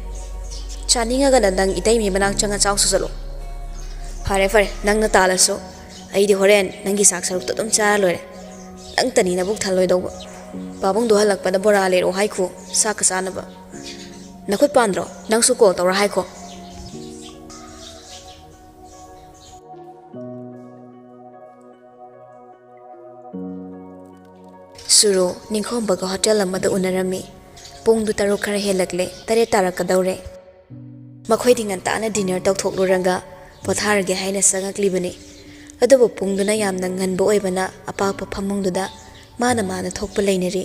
ꯆꯥꯅꯤꯡꯉꯒꯅ ꯅꯪ ꯏꯇꯩꯃꯤ ꯃꯅꯥꯛ ꯆꯪꯉ ꯆꯥꯎꯁꯨ ꯆꯠꯂꯣ ꯐꯔꯦ ꯅꯪꯅ ꯇꯥꯜꯂꯁꯨ ꯑꯩꯗꯤ ꯍꯣꯔꯦꯟ ꯅꯪꯒꯤ ꯆꯥꯛ ꯁꯔꯨꯛꯇꯣ ꯑꯗꯨꯝ ꯆꯥꯔ ꯂꯣꯏꯔꯦ ꯅꯪꯇꯅꯤ ꯅꯕꯨꯛ ꯊꯜꯂꯣꯏꯗꯧꯕ ꯄꯥꯕꯨꯡꯗꯣ ꯍꯜꯂꯛꯄꯗ ꯕꯣꯔꯥ ꯂꯩꯔꯛꯑꯣ ꯍꯥꯏꯈꯣ ꯆꯥꯛꯀ ꯆꯥꯅꯕ ꯅꯈꯨꯠ ꯄꯥꯟꯗ꯭ꯔꯣ ꯅꯪꯁꯨ ꯀꯣꯜ ꯇꯧꯔ ꯍꯥꯏꯈꯣ ꯁꯨꯔꯨ ꯅꯤꯡꯈꯣꯝꯕꯒ ꯍꯣꯇꯦꯜ ꯑꯃꯗ ꯎꯅꯔꯝꯃꯤ ꯄꯨꯡꯗꯨ 6 ꯈꯔ ꯍꯦꯜꯂꯛꯂꯦ 7 ꯇꯥꯔꯛꯀꯗꯧꯔꯦ ꯃꯈꯣꯏꯗꯤ ꯉꯟꯇꯥꯅ ꯗꯤꯅꯔ ꯇꯧꯊꯣꯛꯂꯨꯔꯒ ꯄꯣꯊꯥꯔꯒꯦ ꯍꯥꯏꯅ ꯆꯪꯉꯛꯂꯤꯕꯅꯤ ꯑꯗꯨꯕꯨ ꯄꯨꯡꯗꯨꯅ ꯌꯥꯝꯅ ꯉꯟꯕ ꯑꯣꯏꯕꯅ ꯑꯄꯥꯛꯄ ꯐꯃꯨꯡꯗꯨꯗ ꯃꯥꯅ ꯊꯣꯛꯄ ꯂꯩꯅꯔꯤ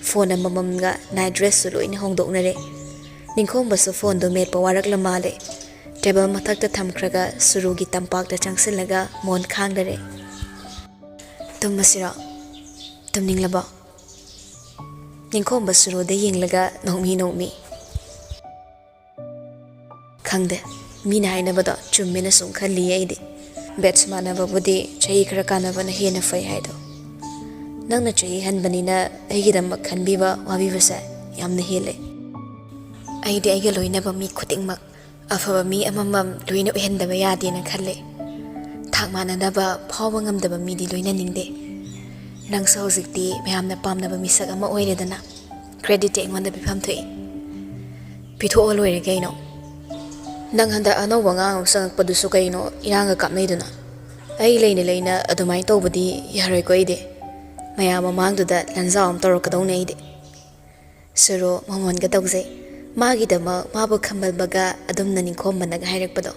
ꯐꯣꯟ ꯑꯃꯃꯝꯒ ꯅꯥꯏꯠ ꯗ꯭ꯔꯦꯁꯁꯨ ꯂꯣꯏꯅ ꯍꯣꯡꯗꯣꯛꯅꯔꯦ ꯅꯤꯡꯈꯣꯝꯕꯁꯨ ꯐꯣꯟꯗꯣ ꯃꯦꯠꯄ ꯋꯥꯔꯛꯂ ꯃꯥꯜꯂꯦ ꯇꯦꯕꯜ ꯃꯊꯛꯇ ꯊꯝꯈ꯭ꯔꯒ ꯁꯨꯔꯨꯒꯤ ꯇꯝꯄꯥꯛꯇ ꯆꯪꯁꯤꯜꯂꯒ ꯃꯣꯟ ꯈꯥꯡꯂꯔꯦ ꯇꯨꯝꯃꯁꯤꯔꯣ ꯇꯨꯝꯅꯤꯡꯂꯕꯣ ꯅꯤꯡꯈꯣꯝꯕ ꯁꯨꯔꯨꯗ ꯌꯦꯡꯂꯒ ꯅꯣꯛꯃꯤ Khangde, mina hainabado chummina sum khalli aidi. Bets manababudi chahi khara kanabana hena fai haido. Nangna chahi hanbanina aigidammak khanbiba wabibasa yamna hele. Aidi aiga loinaba mi khutingmak afaba mi amamam loina uhendaba yadena khalle. Thak mananaba phawa ngamdaba midi loina ningde. Nangsa hojikti mayamna pamnaba misak ama oiredana. Credit aingonda bifam thoi. Pitho loire gaino. Nang handa anawba ngang sangakpadusu kaino iranga kapnaiduna. Ai leina adumai tawbadi yaharoi ko ide. Mayam mamangduda lanzaam torokadawna ide. Suro mamon ga tawzai. Magidama mabu khambalbaga adumna ningkhomba naga hairakpado.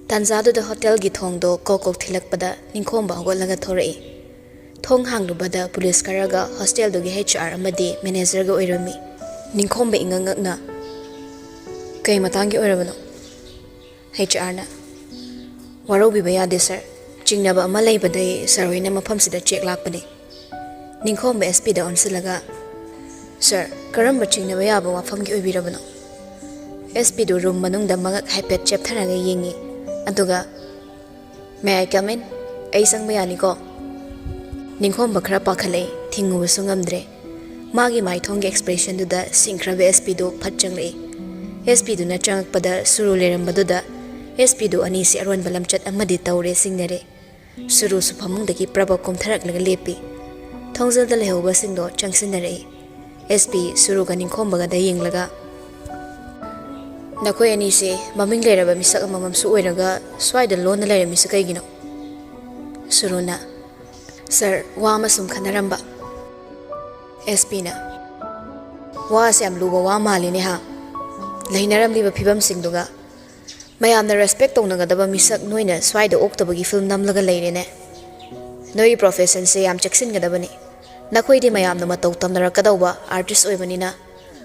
Tanzaduda hotel gi thongdo kokok thilakpada ningkhomba hogolaga thorai. Thong hanglubada police karaga hostel dogi HR amadi manager ga oirami. Ningkhomba ingangakna Kay matangi oirabano. HR na. Warobi bayade sir. Jingnaba amalay baday sarwina mapamsida check lakpani. Ningkhomba SP da onsilaga. Sir, karamba jingnaba yaba wafamgi oibirabano. SP do room manungda magak hypet chaptharaga yengi. Antuga, may I come in? Ay sang bayani ko. Ningkhomba khara pakhalay, thingu wasungamdre. Magi mai thonggi expression duda singkrabe SP do patchanglay. SP do na changakpada suru lerambaduda SP do ani si arwan balamchat amadi tawre singnare. Suru su phamungdagi prabha komtharaklaga lepi. Thongzalda lehoba singdo changsinare. SP suru ga ningkhombaga da yenglaga. Nakoi ani se maming leraba misak amamam su oiraga swaida lona lerami sa kaigino. Suru na. Sir, wa masum khanaramba. SP na. Wa se am luba wa mali ne ha. Lainaram liba phibam singduga. Mayamna respect tawnagadaba misak noina swaida oktabagi film namlaga leirene. Noi profession se yam cheksingadabani. Nakoidi mayamna mataw tamnarakadawba artist oibanina.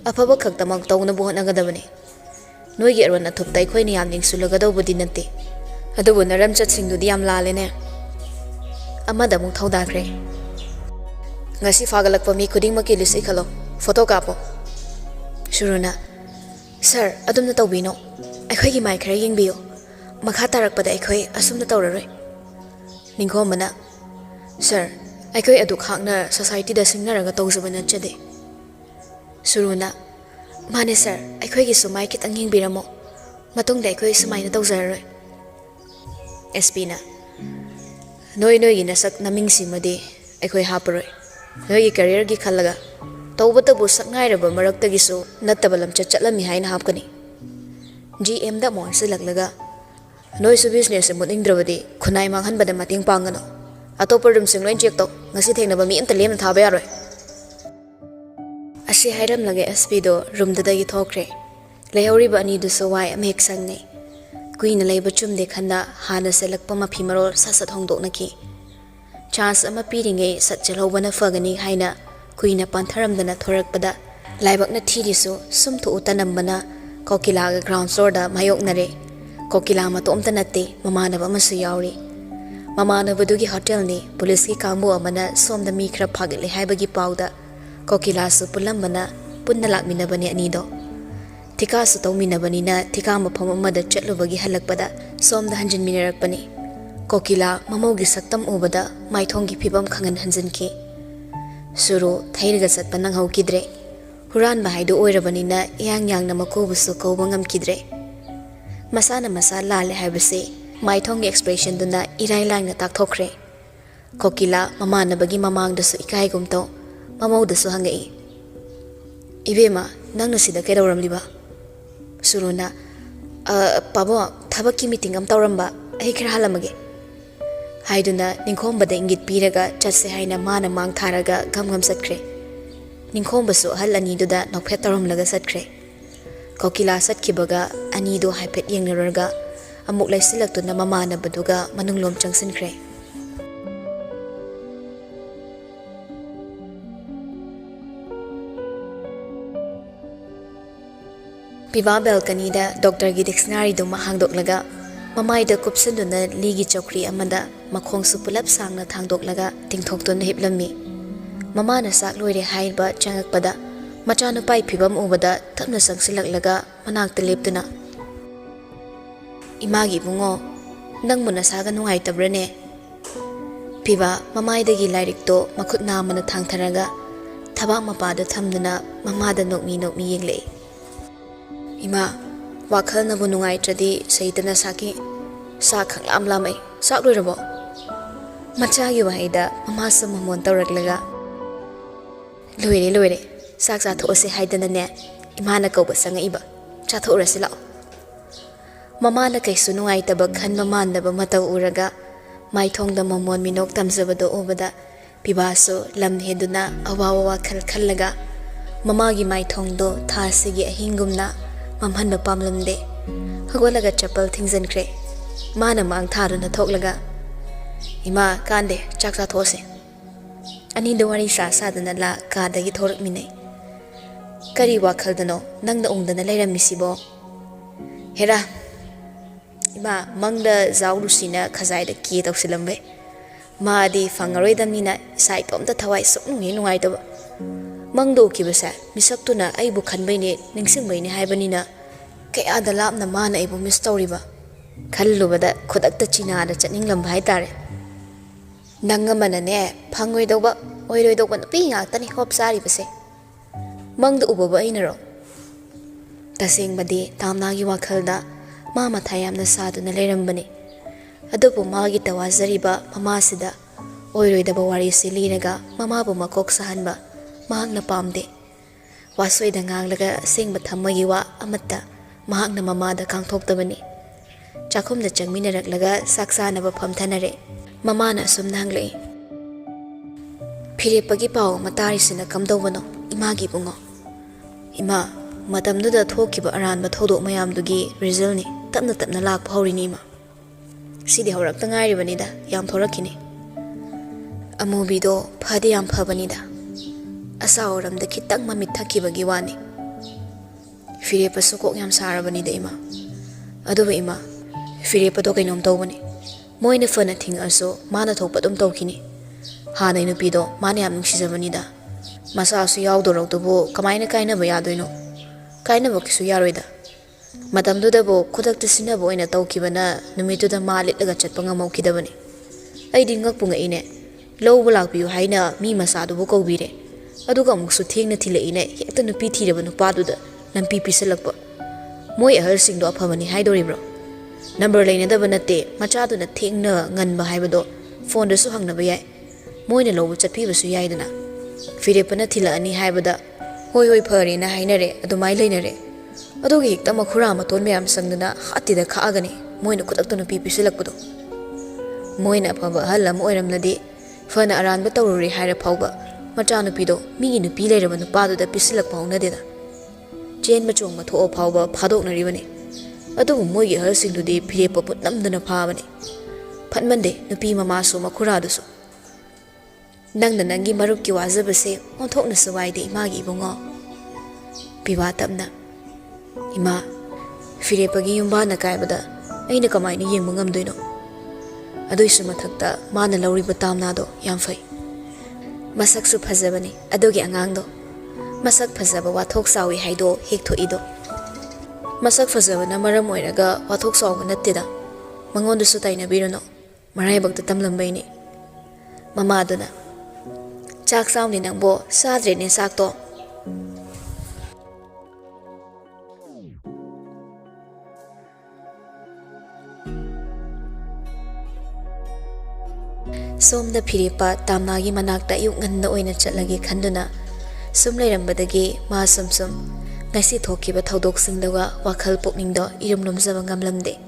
Afaba khaktamak tawnabu hotnagadabani. Noigi arwan athupta aikoina yam ningsulagadawbadi nante. Adubu naram chatsingdudi yam lalene. Amada muk thawdakre. Ngasi fagalakpa mi khudingmaki list ikhalo. Photo kapo. Shuruna. Sir, adumna tawbino. Aikhoigi mai khara yengbiyo. Makha tarakpada aikhoi asumna tawraroi. Ningkhomana. Sir, aikoi adu khakna society da singnaraga tawzabana chade. Suruna. Mane sir, aikhoigi sumai kitang yengbiramo. Matungda aikoi sumaina tawzararoi. SP na. Noi gi nasak namingsi madi aikoi haparoi. Noi gi career gi khalaga. Tawbatabu sakngairaba maraktagisu nattabalam chatchalami haina hapkani. GM da mon silaglaga. Noi su business e mudingdravadi khunai manghanbada mating pangano. Atopa room sing loin check to ngasi thengnaba mi amta lemna thaba yaroi. Asi hairam lage SP do room dadagi thokre. Leihoriba ani du so wai amhek sangnei. Kuina leiba chumde khanna hana selakpa mafi marol sasat hongdoknaki. Chance ama piringe satchalhobana fagani haina Kuina pantharamdana thorakpada laibakna thirisu sumthu utanambana kokila ga ground floor da mayoknare kokila matomta natte mamanaba masu yauri mamanaba dugi hotel ni police ki kambu amana somda mi khra phagile haibagi pauda kokila su pulambana punna lakminabani anido thika su tawminabani na thika mafam amada chatlubagi halakpada somda hanjin minarakpani kokila mamaugi saktam ubada maithongi phibam khangan hanjinki Suru thairga satpa nang haukidre. Huran bahaidu oirabanina yang na makubusu kauba ngamkidre. Masana masa lale haibase maithongi expression duna irai laina takthokre. Kokila mamana bagi mamangdasu ikaigumto mamaudasu hangai. Ibema nangna sida kaidawramliba. Suruna pabo thabaki meeting am tawramba ai khara halamage. Haiduna ningkhomba ingit piraga chatse haina mana mang tharaga gamgam satkre. Ningkhomba su hal ani duda nokphet tarom laga satkre. Kokila satkibaga ani do haipet yengnarga amuk laisilaktu mamana baduga manunglom changsinkre. Piba balcony da Dr. gi dictionary do mahangdok laga Mamai da kupsanduna ligi chokri amada makhong su pulap sangna thangdok laga tingthokton hiplami. Mama na sak loire haiba changakpada machanu pai phibam ubada thapna sangsilak laga manak teleptuna. Imagi bungo, nang muna saga nungai tabrane. Piba, mamaidagi lairikto makut namana thangtharaga, tabak mapada thamduna mamada nokmi yengle. Ima, wakal na bunungai tradi sayidana saki, sakang lamay, saklurabo. Machagi wahida, mamasa mamon tawraglaga. Loire, saksa thoose haidana ne, imana kauba sanga iba, chathora silao. Mama na kay sunungai tabag kan maman na ba mataw uraga, may thong da mamon minok tamzabado obada, pibaso lam heduna awawa kalkalaga, mamagi may thong do thasigi ahingum na, mamhan na pamlamde, hagwalaga chapal tingzan kre, mana maang tharo na thoklaga. Ima kande chaksa those. Ani dawari sa na la kadagi thorak minay. Kari wakal dano, nang naong na layramisibo. Hera, Ima mangda zaurusina khazai da ki taw silambe ma di fangaroi damnina sai pom ta thawai sok nungi nungai da mangdo ki basa misak tuna ai bu khanbai ne ningsing bai ne haibanina kai adalap na mana ai bu miss story ba khallu bada khodak ta china da chaning lam bhai tare nanga mana ne phangoi do ba oiroi do ba pi nga tani hop sari base mangdo ubo ba inaro tasing badi tamna gi wakhal da Mama thayam na sadu na lerambani. Adobo magi tawazariba mama sida. Oiroi daba wari siliraga mama bu makok sahanba. Mahak na pamde. Wasoi da nganglaga sing bathamagi wa amatta. Mahak na mama da kangthok tabani. Chakum da changminaraklaga saksa na ba pamthanare. Mama na sumnanglay. Phirepagi pao matari sina kamdawano imagi bungo. Ima matamduda thokiba aranba thodok mayamdugi result ni. Tapna lak phawri ni ma sidi horak ta ngai ribani da yam thorakini amubi do phadi yam phabani da asa oram da khitang mamit thaki bagi wani fire pasukok yam sarabani da ima aduba ima fire pado kainom tawbani moina fana thing aso mana thok padum tawkini ha nai nupi do mane yam nungsijabani da masa asu yawdorok dubo kamaina kaina ba yadoino kaina ba kisu yaroida Matamduda bo kudak tisina bo ina tawkibana numituda malit laga chatpanga maukidabani. Ay di ngakpunga ine. Law bulak biyu haina mi masado bo kaubire. Aduga muksu theng na thila ine yakta nupi thiraba nupaduda lampi pisalakpa. Moy ahal singdo aphamani haidoribro. Number line da banate machado na theng na nganba haibado phone da su hangna ba yai. Moy na law chatpi basu yai dana. Fire pana thila ani haibada. Hoi phari na hainare adumai leinare. Adugi hikta makhura maton mayam sangduna hatida khaagani moina kutakto nupi pisilakpado moina phaba halam oiramnadi fana aranba tawruri haira phawba macha nupido migi nupi leiraba nupadu da pisilakpa honadeda chen machong matho phawba phadoknaribani adubu moigi halsingdudi phirepa put namdana phabani phatmande nupi mamasu makhura dusu nangna nangi marupki wazabase onthokna suwaide imagi ibungo piwa tapna Ima, firepagi yumba na kaibada, ay na kamay ni yung mangam doino. Adoy sumathagta, mana lauri batam na do, yam fay. Masak su phazabani, adogi angang do. Masak phazaba wathok sawi hay do, hikto ido. Masak phazaba na maram oiraga wathok sawa natida. Mangondo su tay na biro no, maray bagta tamlambay ni. Mamado na. Chak saw ni nang bo, sadre ni sakto. Somda phiripa tamnagi manakta yung nganda oina chatlagi khanduna sum leirambadagi ma sum ngasi thokiba thodok singdawa wakhal pokningdo irumnum jaba ngamlamde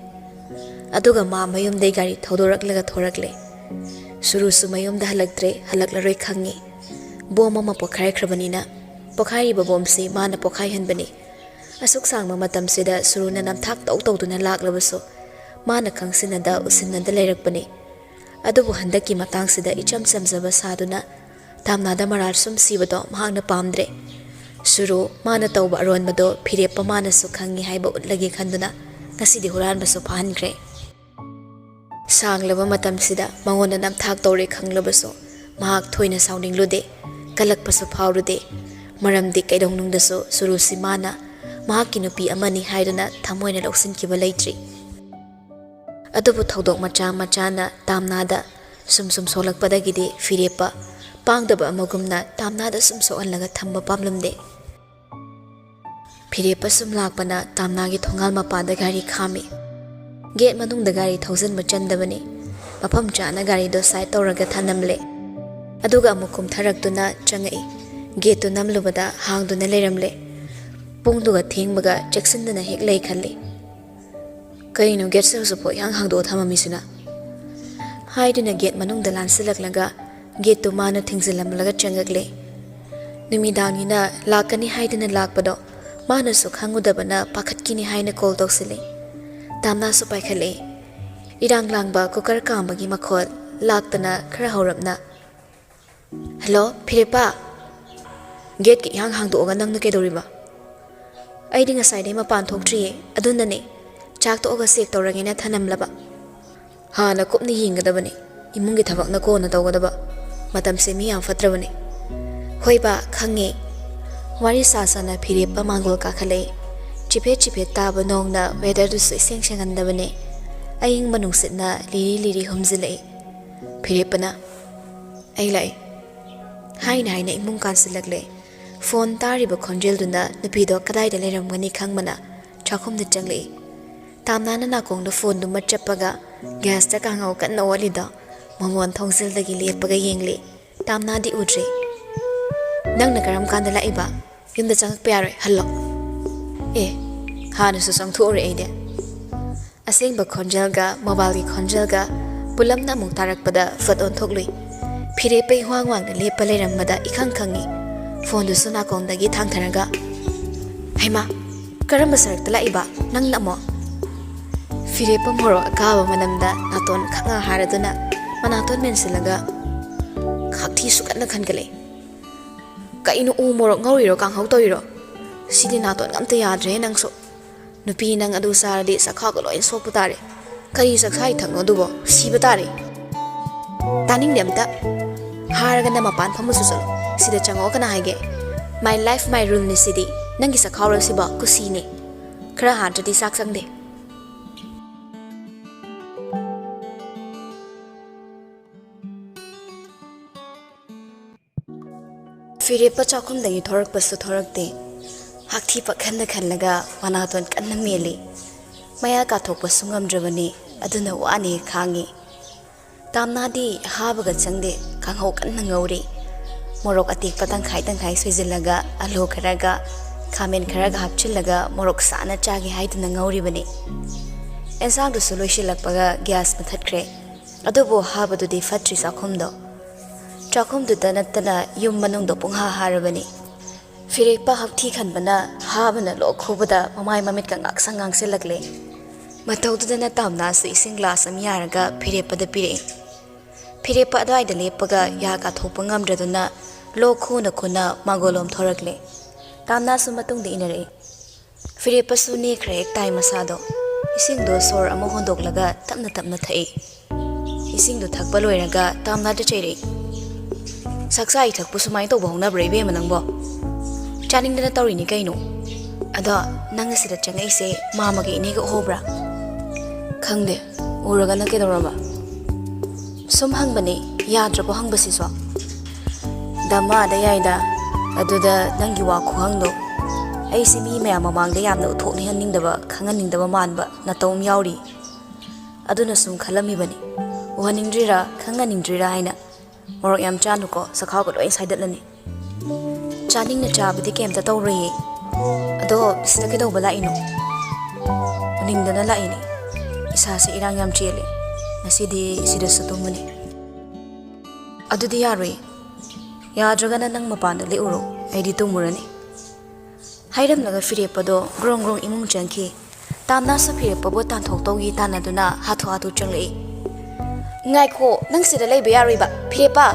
aduga ma mayum dei gari thodoraklaga thorakle suru su mayum da halaktre halaklaroi khangi bom ma pokhai khrabanina pokhai ba bom si mana pokhai hanbani asuk sangma matam sida suruna namthak tawduna laklabaso mana khangsina da usinna da leirakpani Adubu handaki matang sida icham samzaba saduna tamnada maral sum sibado mahangna pamdre suru mana tawba aron bado phirepa mana su khangi haiba utlagi khanduna ngasidi huran baso phankre sanglaba matam sida mangona namthak tawre khanglabaso mahak thoina sounding lude kalak pasu phaurude maramdi kaidong nungdaso suru simana mahaki nupi amani haiduna thamoina loksin kiba leitri ꯑꯗꯨꯕꯨ ꯊꯧꯗꯣꯛ ꯃꯆꯥ ꯃꯆꯥꯅ ꯇꯥꯝꯅꯥꯗ ꯁꯨꯝ ꯁꯣꯛꯂꯛꯄꯗꯒꯤꯗꯤ ꯐꯤꯔꯦꯞꯄ ꯄꯥꯡꯗꯕ ꯑꯃꯒꯨꯝꯅ ꯇꯥꯝꯅꯥꯗ ꯁꯨꯝ ꯁꯣꯛꯍꯜꯂꯒ ꯊꯝꯕ ꯄꯥꯝꯂꯝꯗꯦ꯫ ꯐꯤꯔꯦꯞꯄ ꯁꯨꯝ ꯂꯥꯛꯄꯅ ꯇꯥꯝꯅꯥꯒꯤ ꯊꯣꯡꯒꯥꯜ ꯃꯄꯥꯗ ꯒꯥꯔꯤ ꯈꯥꯝꯃꯤ꯫ ꯒꯦꯠ ꯃꯅꯨꯡꯗ ꯒꯥꯔꯤ ꯊꯧꯖꯤꯟꯕ ꯆꯟꯗꯕꯅꯤ꯫ ꯃꯐꯝ ꯆꯥꯅ ꯒꯥꯔꯤꯗꯣ ꯁꯥꯏꯠ ꯇꯧꯔꯒ ꯊꯅꯝꯂꯦ꯫ ꯑꯗꯨꯒ ꯑꯃꯨꯛ ꯀꯨꯝꯊꯔꯛꯇꯨꯅ ꯆꯪꯉꯛꯏ꯫ ꯒꯦꯠꯇꯨ ꯅꯝꯂꯨꯕꯗ ꯍꯥꯡꯗꯨꯅ ꯂꯩꯔꯝꯂꯦ꯫ ꯄꯨꯡꯗꯨꯒ ꯊꯦꯡꯕꯒ ꯆꯦꯛꯁꯤꯟꯗꯅ ꯍꯦꯛ ꯂꯩ ꯈꯜꯂꯤ꯫ ꯀꯩꯅꯣ ꯒꯦꯠꯁꯦ ꯍꯧꯖꯤꯛꯐꯥꯎ ꯏꯍꯥꯡ ꯍꯥꯡꯗꯣꯛꯑ ꯊꯝꯃꯝꯃꯤꯁꯤꯅ? ꯍꯥꯏꯗꯨꯅ ꯒꯦꯠ ꯃꯅꯨꯡꯗ ꯂꯥꯟꯁꯤꯜꯂꯛꯂꯒ ꯒꯦꯠꯇꯨ ꯃꯥꯅ ꯊꯤꯡꯖꯤꯜꯂꯝꯂꯒ ꯆꯪꯉꯛꯂꯦ꯫ ꯅꯨꯃꯤꯗꯥꯡꯅꯤꯅ ꯂꯥꯛꯀꯅꯤ ꯍꯥꯏꯗꯨꯅ ꯂꯥꯛꯄꯗꯣ ꯃꯥꯅꯁꯨ ꯈꯪꯉꯨꯗꯕꯅ ꯄꯥꯈꯠꯈꯤꯅꯤ ꯍꯥꯏꯅ ꯀꯣꯜ ꯇꯧꯁꯤꯜꯂꯤ꯫ ꯇꯥꯝꯅꯥꯁꯨ ꯄꯥꯏꯈꯠꯂꯛꯏ꯫ ꯏꯔꯥꯡ ꯂꯥꯡꯕ ꯀꯨꯀꯔ ꯀꯥꯝꯕꯒꯤ ꯃꯈꯣꯜ ꯂꯥꯛꯇꯅ ꯈꯔ ꯍꯧꯔꯞꯅ, "ꯍꯜꯂꯣ ꯐꯤꯔꯦꯞꯄ, ꯒꯦꯠꯀ ꯏꯍꯥꯡ ꯍꯥꯡꯗꯣꯛꯑꯒ ꯅꯪꯅ ꯀꯩꯗꯧꯔꯤꯕ?" "ꯑꯩꯗꯤ ꯉꯁꯥꯏꯗꯩ ꯃꯄꯥꯟ ꯊꯣꯛꯇ꯭ꯔꯤꯌꯦ, ꯑꯗꯨꯅꯅꯦ ꯆꯥꯛ ꯇꯣꯛꯑꯒ ꯆꯦꯛ ꯇꯧꯔꯒꯦꯅ ꯊꯅꯝꯂꯕ." "ꯍꯥꯟꯅ ꯀꯨꯞꯅ ꯌꯦꯡꯒꯗꯕꯅꯤ, ꯏꯃꯨꯡꯒꯤ ꯊꯕꯛꯅ ꯀꯣꯟꯅ ꯇꯧꯒꯗꯕ, ꯃꯇꯝꯁꯦ ꯃꯤ ꯌꯥꯝ ꯐꯠꯇ꯭ꯔꯕꯅꯤ." "ꯍꯣꯏ ꯕꯥ, ꯈꯪꯉꯦ." ꯋꯥꯔꯤ ꯁꯥ-ꯁꯥꯅ ꯐꯤꯔꯦꯞꯄ ꯃꯥꯡꯒꯣꯜ ꯀꯥꯈꯠꯂꯛꯏ꯫ ꯆꯤꯐꯦꯠ ꯆꯤꯐꯦꯠ ꯇꯥꯕ ꯅꯣꯡꯅ ꯋꯦꯗꯔꯗꯨꯁꯨ ꯏꯁꯦꯡ ꯁꯦꯡꯍꯟꯗꯕꯅꯦ꯫ ꯑꯏꯪꯕ ꯅꯨꯡꯁꯤꯠꯅ ꯂꯤꯔꯤ ꯂꯤꯔꯤ ꯍꯨꯝꯖꯤꯜꯂꯛꯏ꯫ ꯐꯤꯔꯦꯞꯄꯅ, "ꯑꯩ ꯂꯥꯛꯏ" ꯍꯥꯏꯅ ꯍꯥꯏꯅ ꯏꯃꯨꯡ ꯀꯥꯟꯁꯤꯜꯂꯛꯂꯦ꯫ ꯐꯣꯟ ꯇꯥꯔꯤꯕ ꯈꯣꯟꯖꯦꯜꯗꯨꯅ ꯅꯨꯄꯤꯗꯣ ꯀꯗꯥꯏꯗ ꯂꯩꯔꯝꯒꯅꯤ ꯈꯪꯕꯅ ꯆꯥꯛꯈꯨꯝꯗ ꯆꯪꯂꯛꯏ꯫ ꯇꯥꯝꯅꯥꯅ ꯅꯥꯀꯣꯡꯗ ꯐꯣꯟꯗꯨꯃ ꯆꯞꯄꯒ ꯒ꯭ꯌꯥꯁꯇ ꯀꯥꯡꯍꯧ ꯀꯟꯅ ꯑꯣꯠꯂꯤꯗꯣ ꯃꯃꯣꯟ ꯊꯣꯡꯖꯤꯜꯗꯒꯤ ꯂꯦꯞꯄꯒ ꯌꯦꯡꯂꯤ꯫ ꯇꯥꯝꯅꯥꯗꯤ ꯎꯗ꯭ꯔꯤ꯫ "ꯅꯪꯅ ꯀꯔꯝ ꯀꯥꯟꯗ ꯂꯥꯛꯏꯕ? ꯌꯨꯝꯗ ꯆꯪꯉꯛꯄ ꯌꯥꯔꯣꯏ, ꯍꯜꯂꯣ." "ꯑꯦ, ꯍꯥꯟꯅꯁꯨ ꯆꯪꯊꯣꯛꯎꯔꯦ ꯑꯩꯗꯤ." ꯑꯁꯦꯡꯕ ꯈꯣꯟꯖꯦꯜꯒ ꯃꯣꯕꯥꯏꯜꯒꯤ ꯈꯣꯟꯖꯦꯜꯒ ꯄꯨꯂꯞꯅ ꯑꯃꯨꯛ ꯇꯥꯔꯛꯄꯗ ꯐꯠ ꯑꯣꯟꯊꯣꯛꯂꯨꯏ꯫ ꯐꯤꯔꯦꯞꯄ ꯏꯋꯥꯡ ꯋꯥꯡꯅ ꯂꯦꯞꯄ ꯂꯩꯔꯝꯕꯗ ꯏꯈꯪ ꯈꯪꯉꯤ꯫ ꯐꯣꯟꯗꯨꯁꯨ ꯅꯥꯀꯣꯡꯗꯒꯤ ꯊꯥꯡꯊꯔꯒ, "ꯍꯩꯃꯥ, ꯀꯔꯝꯕ ꯁꯔꯛꯇ ꯂꯥꯛꯏꯕ ꯅꯪꯅ ꯑꯃꯨꯛ?" ꯐꯤꯔꯦꯞꯄ ꯃꯣꯔꯣꯛ ꯑꯀꯥꯕ ꯃꯅꯝꯗ ꯅꯥꯇꯣꯟ ꯈꯪꯉ ꯍꯥꯏꯔꯗꯨꯅ ꯃꯅꯥꯇꯣꯟ ꯃꯦꯟꯁꯤꯜꯂꯒ ꯈꯥꯛꯊꯤꯁꯨ ꯀꯟꯅ ꯈꯟꯒꯠꯂꯛꯏ꯫ "ꯀꯩꯅꯣ, ꯎ ꯃꯣꯔꯣꯛ ꯉꯧꯔꯤꯔꯣ ꯀꯥꯡꯍꯧ ꯇꯧꯔꯤꯔꯣ? ꯁꯤꯗꯤ ꯅꯥꯇꯣꯟ ꯑꯝꯇ ꯌꯥꯗ꯭ꯔꯦ ꯅꯪꯁꯨ. ꯅꯨꯄꯤ ꯅꯪ ꯑꯗꯨ ꯆꯥꯔꯗꯤ ꯆꯈꯥꯎꯒ ꯂꯣꯏ ꯁꯣꯛꯄ ꯇꯥꯔꯦ. ꯀꯔꯤ ꯆꯥꯛꯁꯥꯏ ꯊꯛꯅꯣ ꯑꯗꯨꯕꯣ, ꯁꯤꯕ ꯇꯥꯔꯦ." "ꯇꯥꯅꯤꯡꯗꯦ ꯑꯝꯇ. ꯍꯥꯏꯔꯒꯅ ꯃꯄꯥꯟ ꯐꯝꯕꯁꯨ ꯆꯠꯂꯣ. ꯁꯤꯗ ꯆꯪꯉꯛꯑꯣ ꯀꯅꯥ ꯍꯥꯏꯒꯦ? ꯃꯥꯏ ꯂꯥꯏꯐ ꯃꯥꯏ ꯔꯨꯜꯅꯤ ꯁꯤꯗꯤ. ꯅꯪꯒꯤ ꯆꯈꯥꯎꯔꯣ ꯁꯤꯕꯣ, ꯀꯨꯁꯤꯅꯤ. ꯈꯔ ꯍꯥꯗ꯭ꯔꯗꯤ ꯆꯥꯛ ꯆꯪꯗꯦ." ꯐꯤꯔꯦꯞꯄ ꯆꯥꯛꯈꯨꯝꯗꯒꯤ ꯊꯣꯔꯛꯄꯁꯨ ꯊꯣꯔꯛꯇꯦ꯫ ꯍꯥꯛꯊꯤ ꯄꯛꯈꯟꯗ ꯈꯜꯂꯒ ꯃꯅꯥꯇꯣꯟ ꯀꯟꯅ ꯃꯦꯜꯂꯤ꯫ ꯃꯌꯥ ꯀꯥꯊꯣꯛꯄꯁꯨ ꯉꯝꯗ꯭ꯔꯕꯅꯤ, ꯑꯗꯨꯅ ꯋꯥꯅ ꯈꯥꯡꯉꯤ꯫ ꯇꯥꯝꯅꯥꯗꯤ ꯍꯥꯕꯒ ꯆꯪꯗꯦ, ꯀꯥꯡꯍꯧ ꯀꯟꯅ ꯉꯧꯔꯤ꯫ ꯃꯣꯔꯣꯛ ꯑꯇꯦꯛꯄ ꯇꯪꯈꯥꯏ ꯇꯪꯈꯥꯏ ꯁꯣꯏꯖꯤꯜꯂꯒ ꯑꯂꯨ ꯈꯔꯒ ꯈꯥꯃꯦꯟ ꯈꯔꯒ ꯍꯥꯞꯆꯤꯜꯂꯒ ꯃꯣꯔꯣꯛ ꯁꯥꯅ ꯆꯥꯒꯦ ꯍꯥꯏꯗꯨꯅ ꯉꯧꯔꯤꯕꯅꯤ꯫ ꯑꯦꯟꯁꯥꯡꯗꯨꯁꯨ ꯂꯣꯏꯁꯤꯜꯂꯛꯄꯒ ꯒ꯭ꯌꯥꯁ ꯃꯨꯊꯠꯈ꯭ꯔꯦ꯫ ꯑꯗꯨꯕꯨ ꯍꯥꯕꯗꯨꯗꯤ ꯐꯠꯇ꯭ꯔꯤ ꯆꯥꯛꯈꯨꯝꯗꯣ꯫ ꯆꯥꯛꯈꯨꯝꯗꯨꯗ ꯅꯠꯇꯅ ꯌꯨꯝ ꯃꯅꯨꯡꯗ ꯄꯨꯡꯍꯥ ꯍꯥꯔꯕꯅꯤ꯫ ꯐꯤꯔꯦꯞꯄ ꯍꯛꯊꯤ ꯈꯟꯕꯅ ꯍꯥꯕꯅ ꯂꯣꯛ ꯈꯨꯕꯗ ꯃꯃꯥꯏ ꯃꯃꯤꯠꯀ ꯉꯥꯛꯁꯪ ꯉꯥꯡꯁꯤꯜꯂꯛꯂꯦ꯫ ꯃꯇꯧꯗꯨꯗꯅ ꯇꯥꯝꯅꯥꯁꯨ ꯏꯁꯤꯡ ꯒ꯭ꯂꯥꯁ ꯑꯃ ꯌꯥꯔꯒ ꯐꯤꯔꯦꯞꯄꯗ ꯄꯤꯔꯛꯏ꯫ ꯐꯤꯔꯦꯞꯄ ꯑꯗꯨꯋꯥꯏꯗ ꯂꯦꯞꯄꯒ ꯌꯥ ꯀꯥꯊꯣꯛꯄ ꯉꯝꯗ꯭ꯔꯗꯨꯅ ꯂꯣꯛ ꯈꯨꯅ ꯈꯨꯅ ꯃꯥꯡꯒꯣꯜꯂꯣꯝ ꯊꯣꯔꯛꯂꯦ꯫ ꯇꯥꯝꯅꯥꯁꯨ ꯃꯇꯨꯡꯗ ꯏꯟꯅꯔꯛꯏ꯫ ꯐꯤꯔꯦꯞꯄꯁꯨ ꯅꯦꯛꯈ꯭ꯔ ꯍꯦꯛ ꯇꯥꯏ ꯃꯁꯥꯗꯣ꯫ ꯏꯁꯤꯡꯗꯣ ꯁꯣꯔ ꯑꯃ ꯍꯣꯟꯗꯣꯛꯂꯒ ꯇꯞꯅ ꯇꯞꯅ ꯊꯛꯏ꯫ ꯏꯁꯤꯡꯗꯣ ꯊꯛꯄ ꯂꯣꯏꯔꯒ ꯇꯥꯝꯅꯥꯗ ꯆꯩꯔꯛꯏ꯫ "ꯆꯥꯛꯆꯥ ꯏꯊꯛꯄꯨ ꯁꯨꯃꯥꯏꯅ ꯇꯧꯕ ꯍꯧꯅꯕ꯭ꯔꯥ ꯏꯕꯦꯝꯃ ꯅꯪꯕꯣ? ꯆꯥꯅꯤꯡꯗꯅ ꯇꯧꯔꯤꯅꯤ ꯀꯩꯅꯣ. ꯑꯗꯣ ꯅꯪꯅ ꯁꯤꯗ ꯆꯪꯉꯛꯏꯁꯦ ꯃꯥꯝꯃꯒ ꯏꯅꯦꯒ ꯎꯍꯧꯕ꯭ꯔꯥ?" "ꯈꯪꯗꯦ, ꯎꯔꯒꯅ ꯀꯩꯗꯧꯔꯕ?" "ꯁꯨꯝ ꯍꯪꯕꯅꯦ, ꯌꯥꯗ꯭ꯔꯕꯣ ꯍꯪꯕꯁꯤꯁꯨ?" "ꯗꯃꯥꯗ ꯌꯥꯏꯗ, ꯑꯗꯨꯗ ꯅꯪꯒꯤ ꯋꯥ ꯈꯨꯍꯪꯗꯣ ꯑꯩꯁꯦ ꯃꯤ ꯃꯌꯥꯝ ꯃꯃꯥꯡꯗ ꯌꯥꯝꯅ ꯎꯠꯊꯣꯛꯅꯤꯡꯍꯟꯅꯤꯡꯗꯕ, ꯈꯪꯍꯟꯅꯤꯡꯗꯕ ꯃꯥꯟꯕ ꯅꯇꯧ ꯑꯃ ꯌꯥꯎꯔꯤ. ꯑꯗꯨꯅ ꯁꯨꯝ ꯈꯜꯂꯝꯃꯤꯕꯅꯤ, ꯎꯍꯟꯅꯤꯡꯗ꯭ꯔꯤꯔꯥ ꯈꯪꯍꯟꯅꯤꯡꯗ꯭ꯔꯤꯔꯥ ꯍꯥꯏꯅ꯫ ꯃꯣꯔꯣꯛ ꯌꯥꯝ ꯆꯥꯅꯨꯀꯣ, ꯆꯈꯥꯎꯒ ꯂꯣꯏ ꯁꯥꯏꯗꯠꯂꯅꯤ." "ꯆꯥꯅꯤꯡꯅ ꯆꯥꯕꯗꯤ ꯀꯩꯝꯇ ꯇꯧꯔꯣꯏꯌꯦ. ꯑꯗꯣ ꯁꯤꯗ ꯀꯩꯗꯧꯕ ꯂꯥꯛꯏꯅꯣ?" "ꯎꯅꯤꯡꯗꯅ ꯂꯥꯛꯏꯅꯤ. ꯏꯁꯥꯁꯦ ꯏꯔꯥꯡ ꯌꯥꯝ ꯆꯦꯜꯂꯦ. ꯉꯁꯤꯗꯤ ꯁꯤꯗꯁꯨ ꯇꯨꯝꯃꯅꯤ." "ꯑꯗꯨꯗꯤ ꯌꯥꯔꯣꯏ. ꯌꯥꯗ꯭ꯔꯒꯅ ꯅꯪ ꯃꯄꯥꯟꯗ ꯂꯦꯛꯎꯔꯣ, ꯑꯩꯗꯤ ꯇꯨꯝꯃꯨꯔꯅꯤ." ꯍꯥꯏꯔꯝꯂꯒ ꯐꯤꯔꯦꯞꯄꯗꯣ ꯒ꯭ꯔꯣꯡ ꯒ꯭ꯔꯣꯡ ꯏꯃꯨꯡ ꯆꯪꯈꯤ꯫ ꯇꯥꯝꯅꯥꯁꯨ ꯐꯤꯔꯦꯞꯄꯕꯨ ꯇꯥꯟꯊꯣꯛꯇꯧꯒꯤ ꯇꯥꯟꯅꯗꯨꯅ ꯍꯥꯊꯨ ꯍꯥꯊꯨ ꯆꯪꯂꯛꯏ꯫ "ꯉꯥꯏꯈꯣ, ꯅꯪ ꯁꯤꯗ ꯂꯩꯕ ꯌꯥꯔꯣꯏꯕ, ꯐꯤꯔꯦꯞꯄ."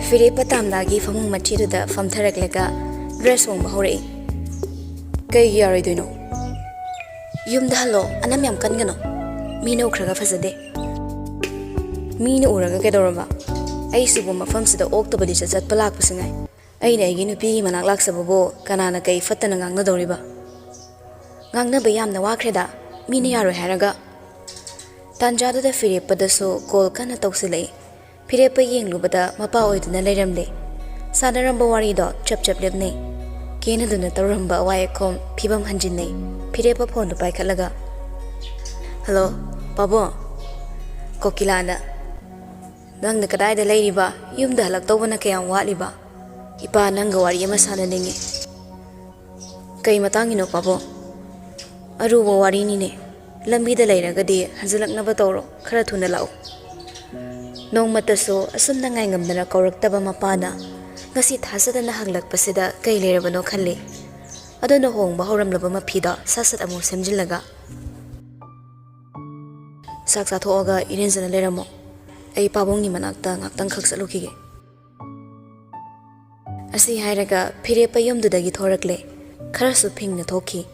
ꯐꯤꯔꯦꯞꯄ ꯇꯥꯝꯅꯥꯒꯤ ꯐꯃꯨꯡ ꯃꯆꯤꯗꯨꯗ ꯐꯝꯊꯔꯛꯂꯒ ꯗ꯭ꯔꯦꯁ ꯍꯣꯡꯕ ꯍꯧꯔꯛꯏ꯫ "ꯀꯩꯒꯤ ꯌꯥꯔꯣꯏꯗꯣꯏꯅꯣ?" "ꯌꯨꯝꯗ ꯍꯜꯂꯣ, ꯑꯅꯝ ꯌꯥꯝ ꯀꯟꯒꯅꯣ. ꯃꯤꯅ ꯎꯈ꯭ꯔꯒ ꯐꯖꯗꯦ." "ꯃꯤꯅ ꯎꯔꯒ ꯀꯩꯗꯧꯔꯕ? ꯑꯩꯁꯤꯕꯨ ꯃꯐꯝꯁꯤꯗ ꯑꯣꯛꯇꯕꯗꯤ ꯆꯠꯄ ꯂꯥꯛꯄꯁꯤ ꯉꯥꯏ. ꯑꯩꯅ ꯑꯩꯒꯤ ꯅꯨꯄꯤꯒꯤ ꯃꯅꯥꯛ ꯂꯥꯛꯆꯕꯕꯨ ꯀꯅꯥꯅ ꯀꯩ ꯐꯠꯇꯅ ꯉꯥꯡꯅꯗꯧꯔꯤꯕ?" "ꯉꯥꯡꯅꯕ ꯌꯥꯝꯅ ꯋꯥꯈ꯭ꯔꯦꯗ, ꯃꯤꯅ ꯌꯥꯔꯣꯏ ꯍꯥꯏꯔꯒ." Tanjadada Fireppadasu call kana toxile. Fireppa yenglubada mapa oiduna leiramle. Sadaramba warido chap lebne. Kenaduna taramba wayakom pibam hanjinne. Fireppa phone paikalaga. Hello, Pabo. Kokilana. Nang nakadai da leiriba, yumda halaktawana kayang waliba. Ipa nanga wari ama sananingi. Kay matangino Pabo. Aruba wari nine. Lambi da leiragadi hanzalaknaba tawro khara thuna lao. Nong mataso asumna ngai ngamdana kauraktaba mapana ngasi thasadana hanglakpasida kay leirabano khalle. Adona hongba horamlaba mapida sasat amu semjillaga. Saksa thoga irenjana leiramo. Ay pabongni manakta ngaktang khaksalukige. Asi hairaga Fireppa yumdudagi thorakle. Kharasu phingna thoki.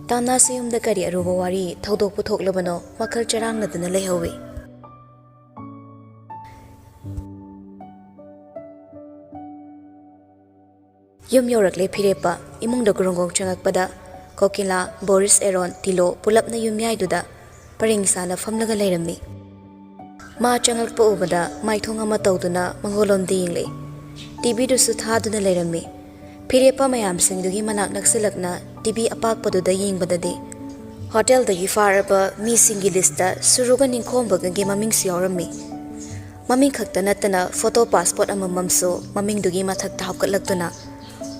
Tana siyumda kari aruba wari thaudok puthok wakal charangladana leihawi. Yum yorakle Fireppa imungda gurungong changakpada Kokila, Boris Eron, Tilo pulapna yumyaiduda paringsana famlaga leirammi. Ma changakpa ubada maithong ama tawduna mangolomdi yingle. TV dusu thaduna leirammi. Fireppa mayamsingdugi manak naksilakna TV apakpaduda yingbadadi hotel dagi faraba mi singi lista suruga ningkhombaga gi mamingsi yaurammi. Maming khakta natana photo passport amamamso mamingdugi mathakta hapkatlaktuna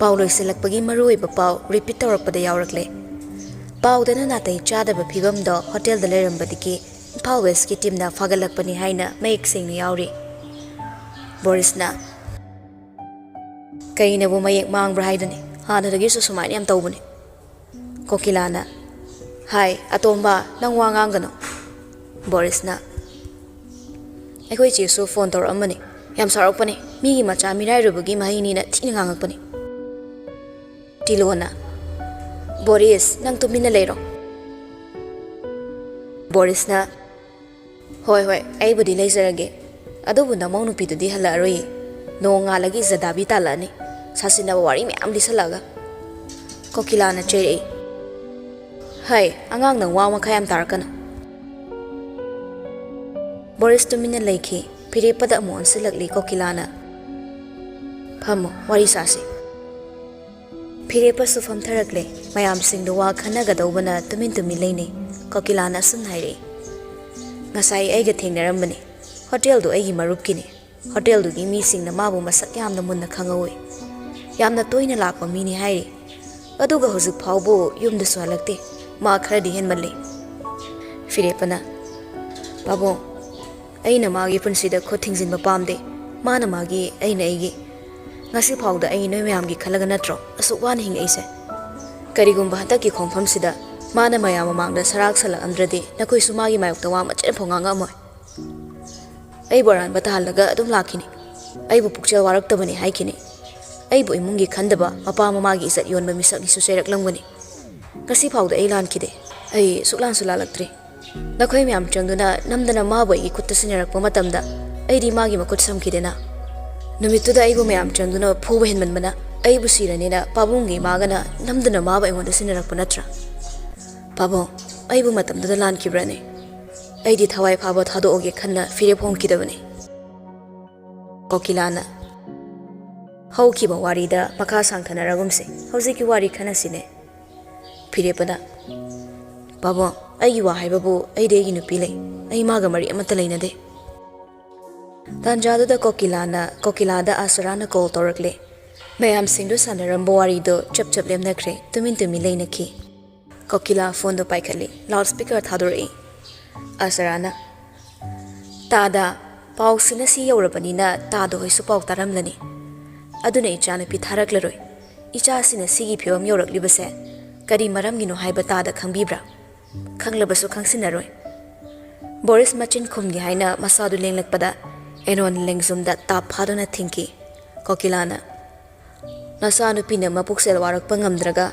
pau loisilakpagi maruiba pau repeat tawrakpada yaurakle. Paudana natai chadaba phibamdo hotel da leirambadiki Impal West ki team na fagalakpani haina mayek singni yauri. Borisna Kaina bu mayek mangbra haidani hana dagi su sumani am tawbani. Kokilana Hai atomba nang wangangano. Borisna Ekoi chisu phone tor amani yam sarakpani migi macha mirai rubugi mahini na thini ngangakpani. Tilona Boris nang tumina leiro. Borisna Hoi ai budi leizarage. Adobu namong nupidudi halaroi. No nga lagi zadabi talani. Sasina wari miyam lisalaga. Kokilana chere. Hai, angang nang waw makayam tarakana. Boris tumina leiki. Fireppada amu ansilakli Kokilana. Phamo wari sasi. Fireppa sufam tharakle. Mayam singdu wa khanagadawbana tumin leini. Kokilana sunhairi. Ngasai aiga thengnaramani. Hotel do aigi marupkini. Hotel do gi mi singna mabu masak yamna munna khangawi. Yamna toina lakpa mini hairi. Aduga hojik phawbo yumda su halakte. Ma kharadi henmalli. Fireppana Pabo aina magi punsida khothingjinba pamde. Mana magi aina aigi. Ngasi phawda ai noi mayamgi khalaga natro. Asuk wan hing aise. Karigumba hataki khongphamsida Mana mayam mamangda sarak salak amdradi nakoi sumagi mayokta wa macen phonganga amoy. Ai boran batahalaga adum lakini. Ai bu pukchel waraktabani haikini. Ai bu imungi khandaba mapa mamagi isat yonba misakni suserak langbani. Kasi phawda ai lankide. Ai suklan sulalaktre. Nakoi mayam changduna namdana mabai gi kutta sinarakpa matamda ai di magi makut samkidena. Numituda ai bu mayam changduna phuba henmanbana ai bu siranina pabungi magana namdana mabai ngonda sinarakpa natra. Pabo, aibu matamda lan kibrane. Aidi thawai phaba thado oge khanna Fireppa hongkidabani. Kokilana Haukiba warida makha sangthanaragumse. Hojiki wari khanasine. Fireppana Pabo, aigi wa haibabu aide gi nupi lei. Ai maga mari amata leinade. Tanjadada Kokilada asarana call torakle. Mayam singdu sanarambo warido chap lemnakre tumin leinaki. Kokila phone do paikali loudspeaker thadori Asarana Tada pau sinasi yaurabanina tado hoisu pau taramlani aduna ichana pi tharaklaroi icha sinasi gi phewam yauraklibase kari maramgino haiba tada khangbibra khanglabasu khangsinaroi Boris machin khumgi haina masadu lenglakpada enon lengzumda tap phaduna thinki Kokilana Nasanu pina mapuksel warakpa ngamdraga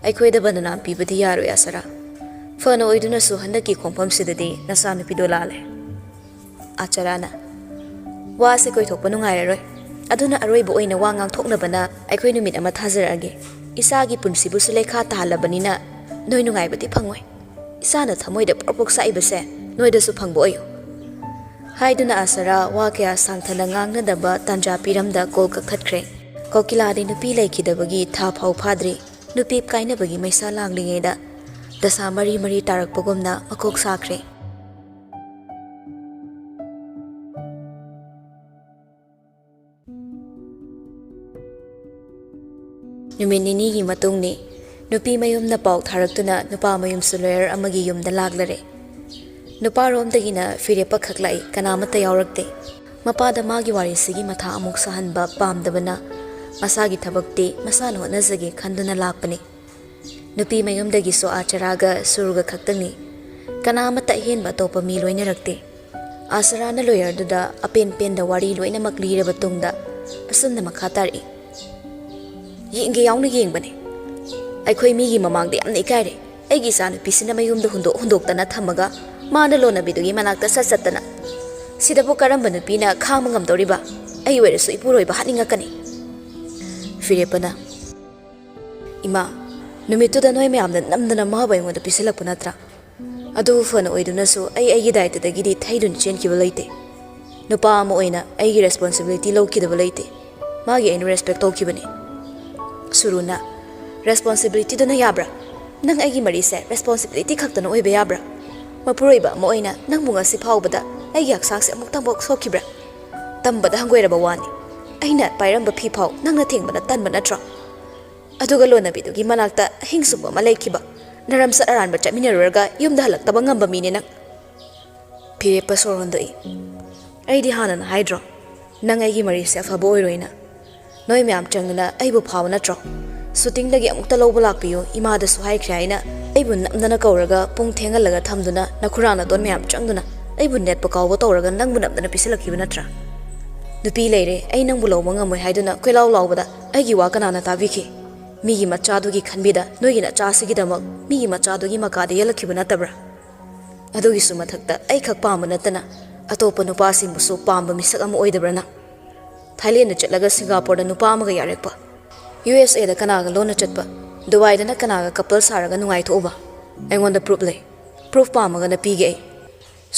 Aikhoida bandana pibadi yaro yasara. Fana oiduna su handaki khongpham sidadi nasanu pidolale. Acharana Wase koi thokpa nungairaroi. Aduna aroiba oina wa ngangthoknabana aikhoi numit ama thazarage. Isagi punsibu su lekha tahalabani na noi nungaibadi phangoi. Isana thamoida propok saibase ꯅꯣꯏꯗꯁꯨ ꯐꯪꯕ ꯑꯣꯏꯌꯨ ꯍꯥꯏꯗꯨꯅ ꯑꯁꯔꯥ ꯋꯥ ꯀꯌꯥ ꯁꯥꯡꯊꯅ ꯉꯥꯡꯅꯗꯕ ꯇꯥꯟꯖꯥ ꯄꯤꯔꯝꯗ call ꯀꯛꯊꯠꯈ꯭ꯔꯦ ꯀꯣꯀꯤꯂꯥꯗꯤ ꯅꯨꯄꯤ ꯂꯩꯈꯤꯗꯕꯒꯤ ꯊꯥ ꯐꯥꯎ ꯐꯥꯗ꯭ꯔꯤ ꯅꯨꯄꯤ ꯀꯥꯏꯅꯕꯒꯤ ꯃꯩꯁꯥ ꯂꯥꯡꯂꯤꯉꯩꯗ ꯗꯁꯥ ꯃꯔꯤ ꯃꯔꯤ ꯇꯥꯔꯛꯄꯒꯨꯝꯅ ꯃꯀꯣꯛ ꯁꯥꯈ꯭ꯔꯦ ꯅꯨꯃꯤꯠ ꯅꯤꯅꯤꯒꯤ ꯃꯇꯨꯡꯅꯤ ꯅꯨꯄꯤ ꯃꯌꯨꯝꯅ ꯄꯥꯎ ꯊꯥꯔꯛꯇꯨꯅ ꯅꯨꯄꯥ ꯃꯌꯨꯝꯁꯨ ꯂꯣꯌꯔ ꯑꯃꯒꯤ ꯌꯨꯝꯗ ꯂꯥꯛꯂꯔꯦ ꯅꯨꯄꯥꯔꯣꯝꯗꯒꯤꯅ ꯐꯤꯔꯦꯞꯄ ꯈꯛ ꯂꯥꯛꯏ ꯀꯅꯥꯃꯠꯇ ꯌꯥꯎꯔꯛꯇꯦ ꯃꯄꯥꯗ ꯃꯥꯒꯤ ꯋꯥꯔꯤꯁꯤꯒꯤ ꯃꯊꯥ ꯑꯃꯨꯛ ꯁꯥꯍꯟꯕ ꯄꯥꯝꯗꯕꯅ ꯃꯁꯥꯒꯤ ꯊꯕꯛꯇꯤ ꯃꯁꯥꯅ ꯍꯣꯠꯅꯖꯒꯦ ꯈꯟꯗꯨꯅ ꯂꯥꯛꯄꯅꯤ ꯅꯨꯄꯤ ꯃꯌꯨꯝꯗꯒꯤꯁꯨ ꯑꯥꯆꯔꯥꯒ ꯁꯨꯔꯨꯒ ꯈꯛꯇꯪꯅꯤ ꯀꯅꯥꯃꯠꯇ ꯑꯍꯦꯟꯕ ꯑꯇꯣꯞꯄ ꯃꯤ ꯂꯣꯏꯅꯔꯛꯇꯦ ꯑꯥꯁꯔꯥꯅ ꯂꯣꯌꯔꯗꯨꯗ ꯑꯄꯦꯟ ꯄꯦꯟꯗ ꯋꯥꯔꯤ ꯂꯣꯏꯅꯃꯛ ꯂꯤꯔꯕ ꯇꯨꯡꯗ ꯑꯁꯨꯝꯅ ꯃꯈꯥ ꯇꯥꯔꯛꯏ ꯌꯦꯡꯒꯦ ꯌꯥꯎꯅ ꯌꯦꯡꯕꯅꯦ ꯑꯩꯈꯣꯏ ꯃꯤꯒꯤ ꯃꯃꯥꯡꯗ ꯌꯥꯝꯅ ꯏꯀꯥꯏꯔꯦ ꯑꯩꯒꯤ ꯏꯆꯥꯅꯨꯄꯤꯁꯤꯅ ꯃꯌꯨꯝꯗ ꯍꯨꯟꯗꯣꯛꯇꯅ ꯊꯝꯃꯒ ꯃꯥꯅ ꯂꯣꯅꯕꯤꯗꯨꯒꯤ ꯃꯅꯥꯛꯇ ꯆꯠꯇꯅ ꯁꯤꯗꯕꯨ ꯀꯔꯝꯕ ꯅꯨꯄꯤꯅ ꯈꯥꯡꯕ ꯉꯝꯗꯧꯔꯤꯕ ꯑꯩ ꯑꯣꯏꯔꯁꯨ ꯏꯄꯨꯔꯣꯏꯕ ꯍꯥꯠꯅꯤꯡꯉꯛꯀꯅꯤ ꯐꯤꯔꯦꯞꯄꯅ ꯏꯃꯥ ꯅꯨꯃꯤꯠꯇꯨꯗ ꯅꯣꯏ ꯃꯌꯥꯝꯅ ꯅꯝꯗꯅ ꯃꯥꯕꯨ ꯑꯩꯉꯣꯟꯗ ꯄꯤꯁꯤꯜꯂꯛꯄ ꯅꯠꯇ꯭ꯔꯥ ꯑꯗꯨꯕꯨ ꯐꯅ ꯑꯣꯏꯗꯨꯅꯁꯨ ꯑꯩꯒꯤ ꯗꯥꯏꯇꯗꯒꯤꯗꯤ ꯊꯩꯗꯨꯅ ꯆꯦꯟꯈꯤꯕ ꯂꯩꯇꯦ ꯅꯨꯄꯥ ꯑꯃ ꯑꯣꯏꯅ ꯑꯩꯒꯤ ꯔꯦꯁꯄꯣꯟꯁꯤꯕꯤꯂꯤꯇꯤ ꯂꯧꯈꯤꯗꯕ ꯂꯩꯇꯦ ꯃꯥꯒꯤ ꯑꯩꯅ ꯔꯦꯁꯄꯦꯛ ꯇꯧꯈꯤꯕꯅꯤ ꯁꯨꯔꯨꯅ ꯔꯦꯁꯄꯣꯟꯁꯤꯕꯤꯂꯤꯇꯤꯗꯨꯅ ꯌꯥꯕ꯭ꯔꯥ ꯅꯪ ꯑꯩꯒꯤ ꯃꯔꯤꯁꯦ ꯔꯦꯁꯄꯣꯟꯁꯤꯕꯤꯂꯤꯇꯤ ꯈꯛꯇꯅ ꯑꯣꯏꯕ ꯌꯥꯕ꯭ꯔꯥ ꯃꯄꯨꯔꯣꯏꯕ ꯑꯃ ꯑꯣꯏꯅ ꯅꯪꯕꯨ ꯉꯁꯤ ꯐꯥꯎꯕꯗ ꯑꯩꯒꯤ ꯍꯛꯆꯥꯡꯁꯦ ꯑꯃꯨꯛꯇꯪꯐꯥꯎ ꯁꯣꯛꯈꯤꯕ꯭ꯔꯥ ꯇꯝꯕꯗ ꯍꯪꯒꯣꯏꯔꯕ ꯋꯥꯅꯤ ꯑꯩꯅ ꯄꯥꯏꯔꯝꯕ ꯐꯤ ꯐꯥꯎ ꯅꯪꯅ ꯊꯦꯡꯕꯅ ꯇꯟꯕ ꯅꯠꯇ꯭ꯔꯣ ꯑꯗꯨꯒ ꯂꯣꯅꯕꯤꯗꯨꯒꯤ ꯃꯅꯥꯛꯇ ꯑꯍꯤꯡ ꯁꯨꯕ ꯑꯃ ꯂꯩꯈꯤꯕ ꯅꯔꯝꯆꯠ ꯑꯔꯥꯟꯕ ꯆꯠꯃꯤꯟꯅꯔꯨꯔꯒ ꯌꯨꯝꯗ ꯍꯜꯂꯛꯇꯕ ꯉꯝꯕ ꯃꯤꯅꯦ ꯅꯪ ꯐꯤꯔꯦꯞꯄ ꯁꯣꯔ ꯍꯣꯟꯗꯣꯛꯏ ꯑꯩꯗꯤ ꯍꯥꯟꯅꯅ ꯍꯥꯏꯗ꯭ꯔꯣ ꯅꯪ ꯑꯩꯒꯤ ꯃꯔꯤꯁꯦ ꯑꯐꯕ ꯑꯣꯏꯔꯣꯏꯅ ꯅꯣꯏ ꯃꯌꯥꯝ ꯆꯪꯗꯅ ꯑꯩꯕꯨ ꯐꯥꯎꯕ ꯅꯠꯇ꯭ꯔꯣ ꯁꯨꯇꯤꯡꯗꯒꯤ ꯑꯃꯨꯛꯇ ꯂꯧꯕ ꯂꯥꯛꯄꯤꯌꯨ ꯏꯃꯥꯗꯁꯨ ꯍꯥꯏꯈ꯭ꯔꯦ ꯍꯥꯏꯅ ꯑꯩꯕꯨ ꯅꯝꯗꯅ ꯀꯧꯔꯒ ꯄꯨꯡ ꯊꯦꯡꯍꯜꯂꯒ ꯊꯝꯗꯨꯅ ꯅꯈꯨꯔꯥꯡꯅꯇꯣꯟ ꯃꯌꯥꯝ ꯆꯪꯗꯨꯅ ꯑꯩꯕꯨ ꯅꯦꯠꯄ ꯀꯥꯎꯕ ꯇꯧꯔꯒ ꯅꯪꯕꯨ ꯅꯝꯗꯅ ꯄꯤꯁꯤꯜꯂꯛꯈꯤꯕ ꯅꯠꯇ꯭ꯔꯥ ꯅꯨꯄꯤ ꯂꯩꯔꯦ ꯑꯩ ꯅꯪꯕꯨ ꯂꯧꯕ ꯉꯝꯃꯣꯏ ꯍꯥꯏꯗꯨꯅ ꯀꯣꯏꯂꯥꯎ ꯂꯥꯎꯕꯗ ꯑꯩꯒꯤ ꯋꯥ ꯀꯅꯥꯅ ꯇꯥꯕꯤꯈꯤ ꯃꯤꯒꯤ ꯃꯆꯥꯗꯨꯒꯤ ꯈꯟꯕꯤꯗ ꯅꯣꯏꯒꯤ ꯅꯆꯥꯁꯤꯒꯤꯗꯃꯛ ꯃꯤꯒꯤ ꯃꯆꯥꯗꯨꯒꯤ ꯃꯀꯥꯗ ꯌꯦꯜꯂꯛꯈꯤꯕ ꯅꯠꯇꯕ꯭ꯔꯥ ꯑꯗꯨꯒꯤꯁꯨ ꯃꯊꯛꯇ ꯑꯩ ꯈꯛ ꯄꯥꯝꯕ ꯅꯠꯇꯅ ꯑꯇꯣꯞꯄ ꯅꯨꯄꯥꯁꯤꯡꯕꯨꯁꯨ ꯄꯥꯝꯕ ꯃꯤꯁꯛ ꯑꯃ ꯑꯣꯏꯗꯕ꯭ꯔꯥ ꯅꯪ ꯊꯥꯏꯂꯦꯟꯗ ꯆꯠꯂꯒ ꯁꯤꯡꯒꯥꯄꯨꯔꯗ ꯅꯨꯄꯥ ꯑꯃꯒ ꯌꯥꯔꯛꯄ USAꯗ ꯀꯅꯥꯒ ꯂꯣꯟꯅ ꯆꯠꯄ ꯗꯨꯕꯥꯏꯗꯅ ꯀꯅꯥꯒ ꯀꯄꯜ ꯁꯥꯔꯒ ꯅꯨꯡꯉꯥꯏꯊꯣꯛꯎꯕ ꯑꯩꯉꯣꯟꯗ ꯄ꯭ꯔꯨꯐ ꯂꯩ ꯄ꯭ꯔꯨꯐ ꯄꯥꯝꯃꯒꯅ ꯄꯤꯒꯦ ꯑꯩ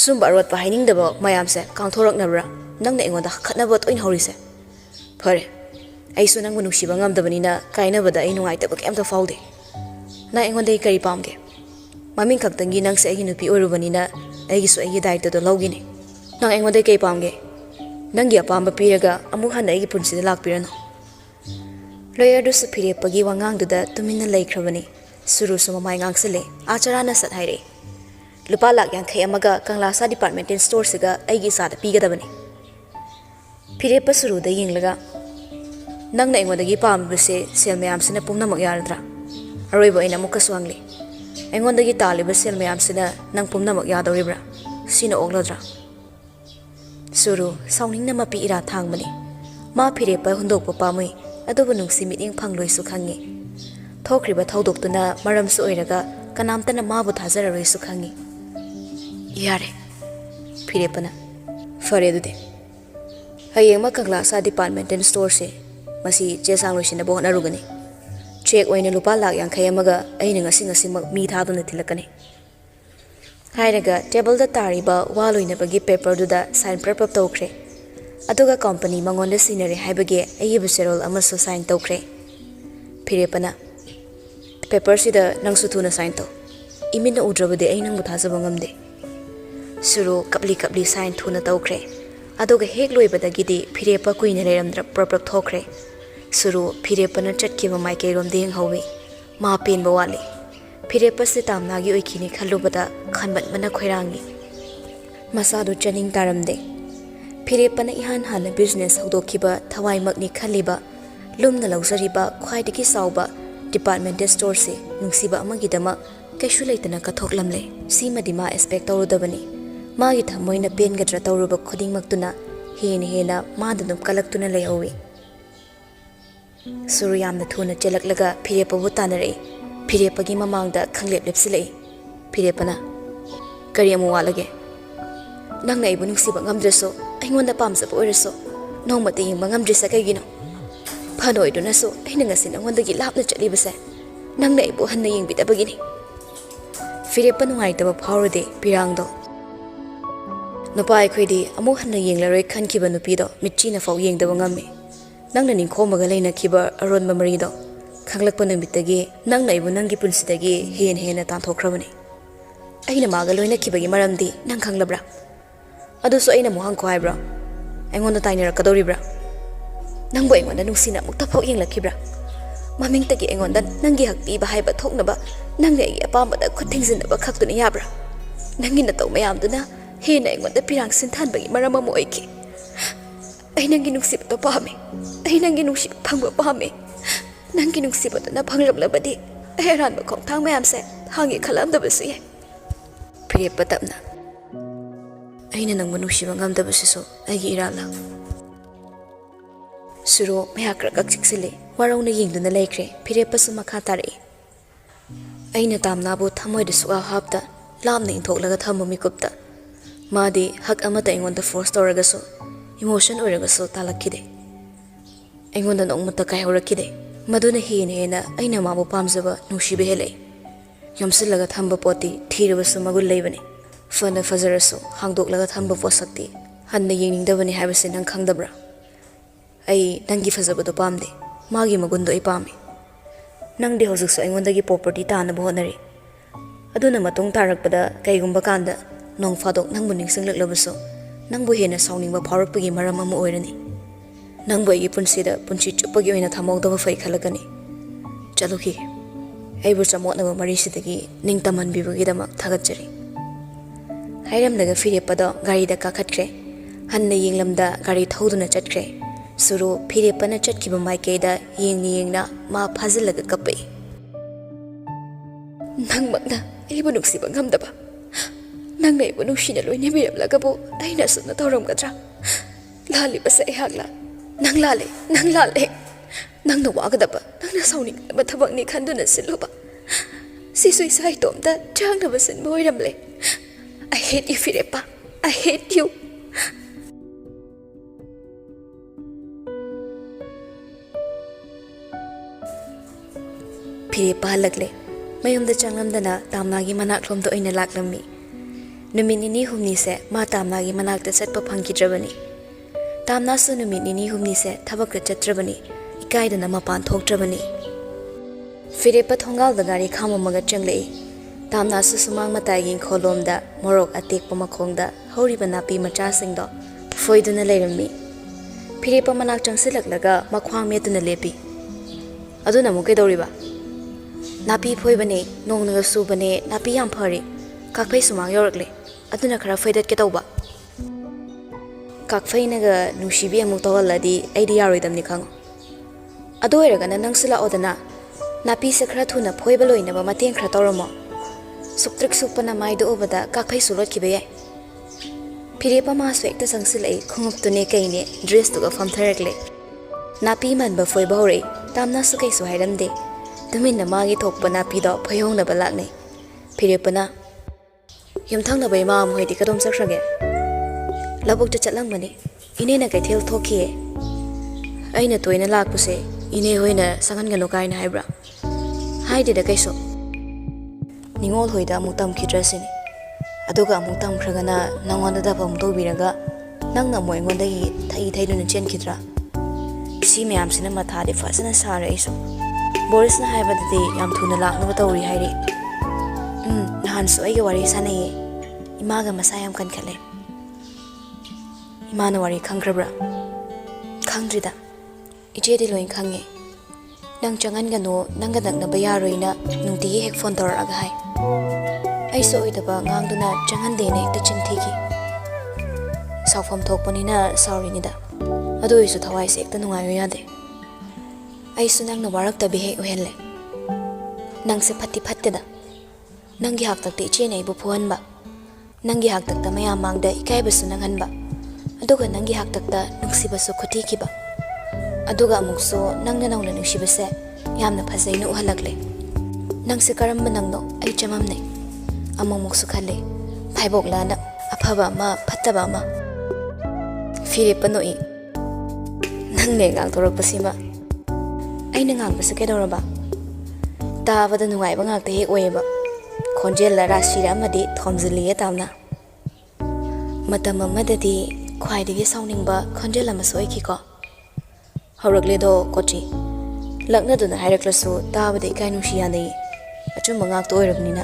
ꯁꯨꯝꯕ ꯑꯔꯣꯠꯄ ꯍꯥꯏꯅꯤꯡꯗꯕ ꯃꯌꯥꯝꯁꯦ ꯀꯥꯡꯊꯣꯔꯛꯅꯕ꯭ꯔꯥ ꯅꯪꯅ ꯑꯩꯉꯣꯟꯗ ꯈꯠꯅꯕ ꯇꯣꯏꯅ ꯍꯧꯔꯤꯁꯦ ꯐꯔꯦ ꯑꯩꯁꯨ ꯅꯪꯕꯨ ꯅꯨꯡꯁꯤꯕ ꯉꯝꯗꯕꯅꯤꯅ ꯀꯥꯏꯅꯕꯗ ꯑꯩ ꯅꯨꯡꯉꯥꯏꯇꯕ ꯀꯩꯝꯇ ꯐꯥꯎꯗꯦ ꯅꯪ ꯑꯩꯉꯣꯟꯗꯒꯤ ꯀꯔꯤ ꯄꯥꯝꯒꯦ ꯃꯃꯤꯡ ꯈꯛꯇꯪꯒꯤ ꯅꯪꯁꯦ ꯑꯩꯒꯤ ꯅꯨꯄꯤ ꯑꯣꯏꯔꯨꯕꯅꯤ나 ꯑꯩꯒꯤꯁꯨ ꯑꯩꯒꯤ ꯗꯥꯏꯇꯗꯣ ꯂꯧꯒꯤꯅꯤ ꯅꯪ ꯑꯩꯉꯣꯟꯗꯒꯤ ꯀꯩ ꯄꯥꯝꯒꯦ ꯅꯪꯒꯤ ꯑꯄꯥꯝꯕ ꯄꯤꯔꯒ ꯑꯃꯨꯛ ꯍꯟꯅ ꯑꯩꯒꯤ ꯄꯨꯟꯁꯤꯗ ꯂꯥꯛꯄꯤꯔꯅꯨ ꯂꯣꯌꯔꯗꯨꯁꯨ ꯐꯤꯔꯦꯞꯄꯒꯤ ꯋꯥꯉꯥꯡꯗꯨꯗ ꯇꯨꯃꯤꯟꯅ ꯂꯩꯈ꯭ꯔꯕꯅꯤ ꯁꯨꯔꯨꯁꯨ ꯃꯃꯥꯏ ꯉꯥꯡꯁꯤꯜꯂꯦ ꯑꯥꯆꯔꯥꯅ ꯁꯠ ꯍꯥꯏꯔꯛꯏ ꯂꯨꯄꯥ ꯂꯥꯛ 50 ꯑꯃꯒ ꯀꯪꯂꯥꯁꯥ ꯗꯤꯄꯥꯔꯠꯃꯦꯟꯇꯦꯜ ꯁ꯭ꯇꯣꯔꯁꯤꯒ ꯑꯩꯒꯤ ꯏꯆꯥꯗ ꯄꯤꯒꯗꯕꯅꯤ ꯐꯤꯔꯦꯞꯄ ꯁꯨꯔꯨꯗ ꯌꯦꯡꯂꯒ ꯅꯪꯅ ꯑꯩꯉꯣꯟꯗꯒꯤ ꯄꯥꯝꯂꯤꯕꯁꯦ ꯁꯦꯜ ꯃꯌꯥꯝꯁꯤꯅ ꯄꯨꯝꯅꯃꯛ ꯌꯥꯔꯗ꯭ꯔꯥ ꯑꯔꯣꯏꯕ ꯑꯩꯅ ꯑꯃꯨꯛꯀꯁꯨ ꯍꯪꯂꯤ ꯑꯩꯉꯣꯟꯗꯒꯤ ꯇꯥꯜꯂꯤꯕ ꯁꯦꯜ ꯃꯌꯥꯝꯁꯤꯅ ꯅꯪ ꯄꯨꯝꯅꯃꯛ ꯌꯥꯗꯧꯔꯤꯕ꯭ꯔꯥ ꯁꯤꯅ ꯑꯣꯛꯂꯗ꯭ꯔꯥ ꯁꯨꯔꯨ ꯁꯥꯎꯅꯤꯡꯅ ꯃꯄꯤ ꯏꯔꯥ ꯊꯥꯡꯕꯅꯤ ꯃꯥ ꯐꯤꯔꯦꯞꯄ ꯍꯨꯟꯗꯣꯛꯄ ꯄꯥꯝꯃꯨꯏ ꯑꯗꯨꯕꯨ ꯅꯨꯡꯁꯤ ꯃꯤꯠꯌꯦꯡ ꯐꯪꯂꯣꯏꯁꯨ ꯈꯪꯉꯤ ꯊꯣꯛꯈ꯭ꯔꯤꯕ ꯊꯧꯗꯣꯛꯇꯨꯅ ꯃꯔꯝꯁꯨ ꯑꯣꯏꯔꯒ ꯀꯅꯥꯝꯇꯅ ꯃꯥꯕꯨ ꯊꯥꯖꯔꯔꯣꯏꯁꯨ ꯈꯪꯉꯤ ꯌꯥꯔꯦ ꯐꯤꯔꯦꯞꯄꯅ ꯐꯔꯦ ꯑꯗꯨꯗꯤ ꯍꯌꯦꯡꯃ ꯀꯪꯂꯥꯁꯥ ꯗꯤꯄꯥꯔꯠꯃꯦꯟꯇꯦꯜ ꯁ꯭ꯇꯣꯔꯁꯦ ꯃꯁꯤ ꯆꯦ ꯆꯥꯡ ꯂꯣꯏꯁꯤꯟꯅꯕ ꯍꯣꯠꯅꯔꯨꯒꯅꯤ ꯆꯦꯛ ꯑꯣꯏꯅ ꯂꯨꯄꯥ ꯂꯥꯛ 50 ꯑꯃꯒ ꯑꯩꯅ ꯉꯁꯤꯃꯛ ꯃꯤ ꯊꯥꯗꯨꯅ ꯊꯤꯜꯂꯛꯀꯅꯤ ꯍꯥꯏꯔꯒ ꯇꯦꯕꯜꯗ ꯇꯥꯔꯤꯕ ꯋꯥ ꯂꯣꯏꯅꯕꯒꯤ ꯄꯦꯄꯔꯗꯨꯗ ꯁꯥꯏꯟ ꯄ꯭ꯔꯞ ꯇꯧꯈ꯭ꯔꯦ ꯑꯗꯨꯒ ꯀꯝꯄꯅꯤ ꯃꯉꯣꯟꯗ ꯁꯤꯟꯅꯔꯦ ꯍꯥꯏꯕꯒꯤ ꯑꯏꯕ ꯆꯦꯔꯣꯜ ꯑꯃꯁꯨ ꯁꯥꯏꯟ ꯇꯧꯈ꯭ꯔꯦ ꯐꯤꯔꯦꯞꯄꯅ ꯄꯦꯄꯔꯁꯤꯗ ꯅꯪꯁꯨ ꯊꯨꯅ ꯁꯥꯏꯟ ꯇꯧ ꯏꯃꯤꯠꯅ ꯎꯗ꯭ꯔꯕꯗꯤ ꯑꯩ ꯅꯪꯕꯨ ꯊꯥꯖꯕ ꯉꯝꯗꯦ ꯁꯨꯔꯨ ꯀꯞꯂꯤ ꯁꯥꯏꯟ ꯊꯨꯅ ꯇꯧꯈ꯭ꯔꯦ ꯑꯗꯨꯒ ꯍꯦꯛ ꯂꯣꯏꯕꯗꯒꯤꯗꯤ ꯐꯤꯔꯦꯞꯄ ꯀꯨꯏꯅ ꯂꯩꯔꯝꯗ꯭ꯔ ꯄ꯭ꯔꯞ ꯊꯣꯛꯈ꯭ꯔꯦ ꯁꯨꯔꯨ ꯐꯤꯔꯦꯞꯄꯅ ꯆꯠꯈꯤꯕ ꯃꯥꯏꯀꯩꯔꯣꯝꯗ ꯌꯦꯡꯍꯧꯏ ꯃꯥ ꯄꯦꯟꯕ ꯋꯥꯠꯂꯤ ꯐꯤꯔꯦꯞꯄꯁꯦ ꯇꯥꯝꯅꯥꯒꯤ ꯑꯣꯏꯈꯤꯅꯤ ꯈꯜꯂꯨꯕꯗ ꯈꯟꯕꯟꯕꯅ ꯈꯣꯏꯔꯥꯡꯉꯤ ꯃꯁꯥꯗꯨ ꯆꯥꯅꯤꯡ ꯇꯥꯔꯝꯗꯦ ꯐꯤꯔꯦꯞꯄꯅ ꯏꯍꯥꯟ ꯍꯥꯟꯅ ꯕꯤꯖꯤꯅꯦꯁ ꯍꯧꯗꯣꯛꯈꯤꯕ ꯊꯋꯥꯏꯃꯛꯅꯤ ꯈꯜꯂꯤꯕ ꯂꯨꯝꯅ ꯂꯧꯖꯔꯤꯕ ꯈ꯭ꯋꯥꯏꯗꯒꯤ ꯆꯥꯎꯕ ꯗꯤꯄꯥꯔꯠꯃꯦꯟꯇꯦꯜ ꯁ꯭ꯇꯣꯔꯁꯦ ꯅꯨꯡꯁꯤꯕ ꯑꯃꯒꯤꯗꯃꯛ ꯀꯩꯁꯨ ꯂꯩꯇꯅ ꯀꯠꯊꯣꯛꯂꯝꯂꯦ ꯁꯤꯃꯗꯤ ꯃꯥ ꯑꯦꯛꯁꯄꯦꯛ ꯇꯧꯔꯨꯗꯕꯅꯤ ꯃꯥꯒꯤ ꯊꯃꯣꯏꯅ ꯄꯦꯟꯒꯗ꯭ꯔꯥ ꯇꯧꯔꯨꯕ ꯈꯨꯗꯤꯡꯃꯛꯇꯨꯅ ꯍꯦꯟꯅ ꯃꯥꯗ ꯑꯗꯨꯝ ꯀꯜꯂꯛꯇꯨꯅ ꯂꯩꯍꯧꯏ ꯁꯨꯔꯨ ꯌꯥꯝꯅ ꯊꯨꯅ ꯆꯦꯜꯂꯛꯂꯒ ꯐꯤꯔꯦꯞꯄꯕꯨ ꯇꯥꯟꯅꯔꯛꯏ ꯐꯤꯔꯦꯞꯄꯒꯤ ꯃꯃꯥꯡꯗ ꯈꯪꯂꯦꯞ ꯂꯦꯞꯁꯤꯜꯂꯛꯏ ꯐꯤꯔꯦꯞꯄꯅ ꯀꯔꯤ ꯑꯃꯨꯛ ꯋꯥꯠꯂꯒꯦ ꯅꯪꯅ ꯑꯩꯕꯨ ꯅꯨꯡꯁꯤꯕ ꯉꯝꯗ꯭ꯔꯁꯨ ꯑꯩꯉꯣꯟꯗ ꯄꯥꯝꯖꯕ ꯑꯣꯏꯔꯁꯨ ꯅꯣꯡꯃꯇ ꯌꯦꯡꯕ ꯉꯝꯗ꯭ꯔꯤꯁꯦ ꯀꯩꯒꯤꯅꯣ ꯐꯅꯣꯏꯗꯨꯅꯁꯨ ꯑꯩꯅ ꯉꯁꯤ ꯅꯉꯣꯟꯗꯒꯤ ꯂꯥꯞꯅ ꯆꯠꯂꯤꯕꯁꯦ ꯅꯪꯅ ꯑꯩꯕꯨ ꯍꯟꯅ ꯌꯦꯡꯕꯤꯗꯕꯒꯤꯅꯤ ꯐꯤꯔꯦꯞꯄ ꯅꯨꯡꯉꯥꯏꯇꯕ ꯐꯥꯎꯔꯗꯤ ꯄꯤꯔꯥꯡꯗꯣ Nupa aikoidi amuk hanna yenglaroi khankiba nupido mitchina fau yengdaba ngami. Nangna ningkhomaga leinakiba aronba marido khanglakpa numitagi nangna ibu nangi punsidagi hena tanthokhrabani. Aina maga loinakibagi maramdi nang khanglabra. Adusu aina muhangko haibra. Aingonda tainarakkadoribra. Nangbu aingonda nungsina mukta fau yenglakibra. Mamingtagi aingonda nangi hakpiba haiba thoknaba nangna ai apambada khutthingsinaba khaktuna yabra. Nangi natau mayamduna hena aingonda pirang sinthanbagi marama mo oiki. Ai nangi nungsibado pame. Ai nangi nungsib phangba pame. Nangi nungsibado na phanglablabadi ai aranba khongthang mayamse hangi khalamdabasu ye. Phirepa tapna. Aina nangbu nungshiba ngamdabasisu aigi irala. Suro mayakra kakchiksile warauna yengduna laikre phirepasu makha tarai. Aina tamnabu thamoida suga hapta lamna inthoklaga thambu mikupta. Madi hak amata aingonda force toragasu emotion oiragasu talakkide. Aingonda nongmata kaihorakide. Maduna hena aina mabu pamjaba nungshiba helai. Yamsillaga thamba poti thirabasu magul leibani. Fana fazarasu hangdoklaga thamba posakti hanna yengningdabani haibase nang khangdabra. Ai nangi fazabado pamde magi magundo ai pami. Nangdi hojiksu aingondagi property tanaba honari. Aduna matung tarakpada kaigumba kanda nong fadok nangbu ningsinglaklabasu nangbu hena sawningba phaurakpagi maram ama oirani. Nangbu aigi punsida punchi chuppagi oina thamogdaba fai khalakani. Chaluki aibu chamotnaba marisidagi ningtamanbibagidamak thagatjari. Hairamdaga Phirepada garida kakhatkre hanna yenglamda gari thoduna chatkre. Suru Phirepana chatkiba maikaida yengna ma phazillaga kapai. Nangmakna aibu nuksiba ngamdaba. Nangna aibu nuksina loinebirablaga bo aina sudna tawramgadra. Lalibase aihakla. Nang lale. Nangna wagadaba. Nangna sawningdaba thabakni khanduna siluba. Sisu isa itomda changnaba sinba oiramle. I hate you, Phirepa. I hate you. Phirepa halakle. Mayumda changlamdana tamnagi manaklomda oina laklammi. Numit nini humni se ma tamnagi manakta chatpa phangkidrabani. Tamnasu numit nini humni se thabakra chatrabani. Ikaidana mapan thokdrabani. Phirepa thongalda gari khamamaga changlei. Tamnasu sumang mataying kholomda morok atekpa makhongda horiba napi machasingdo foiduna leirammi. Phirepa manak changsilaklaga makhwang metuna lepi. Aduna mukedoriba. Napi phoibane nongnaga subane napi yam phari kakphai sumang yorakle aduna khara foidat ke tawba. Kakphainaga nungsibi amuk tawalladi aidi yaroidamni khango. Adu oiragana nangsila odana napi se khara thuna phoiba loinaba mateng khara tawramo. Suktrik supana maidu obada kakphai sulot kibe. Phirepa masu ekta sangsilai khunguptune kaine dress tuga famtharakle. Napi manba foiba hore tamnasu kaisu hairamde. Tuminna magi thokpa napido phayongnaba lakne. Phirepana yumthangnaba imam hoidi kadom sakrage. Labukta chatlangmani inena kaithel thokhiye. Aina toina lakpuse ine hoina sangangano kaina haibra. Haidida kaiso. Ningol hoida mutam kidrasini. Aduga mutam kragana nangonda dabam tobiraga nangna moingondagi thaiduna chenkidra. Si mayamsina mathade fasana sara iso. Borisna haibadadi yam thuna laknaba tawri hairi. Nahansu aige wari sanaye. Imaga masayam kankhale. Imana wari khangkrabra. Khangdrida. Ijedi loin khange. Nang changangano nangadaknaba yaroina nungtigi hek phone tawraga hai. Aiso oidaba ngangduna changandene ekta chinthigi. Sawfam thokpanina sawrinida. Adu isu thawai se ekta nungayo yade. Aisu nangna waraktabi hek ohenle. Nangse phatti phatteda. Nangi haktakte ichene ibu phuanba. Nangi haktakta mayam mangda ikaibasu nanghanba. Aduga nangi haktakta nungsibasu khutikiba. Aduga amukso nangna nangna nungsibase yamna phajaina uhalakle. Nangse karamba nangno ai chamamne. Amamuksu khale. Phaiboklana aphaba ma phattaba ma. Phirepa noi. Nangne ngang thorakpasima. Aina ngangbase kedoraba. Tabada nungaiba ngakta hek oyeba. Khonjella rasira amadi thomjiliya tamna. Matam amadadi khwaidagi sauningba khonjel amasu oikiko. Haurakledo kochi. Laknaduna hairaklasu tabada ikai nungsi yanai. Achumba ngakto oirabnina.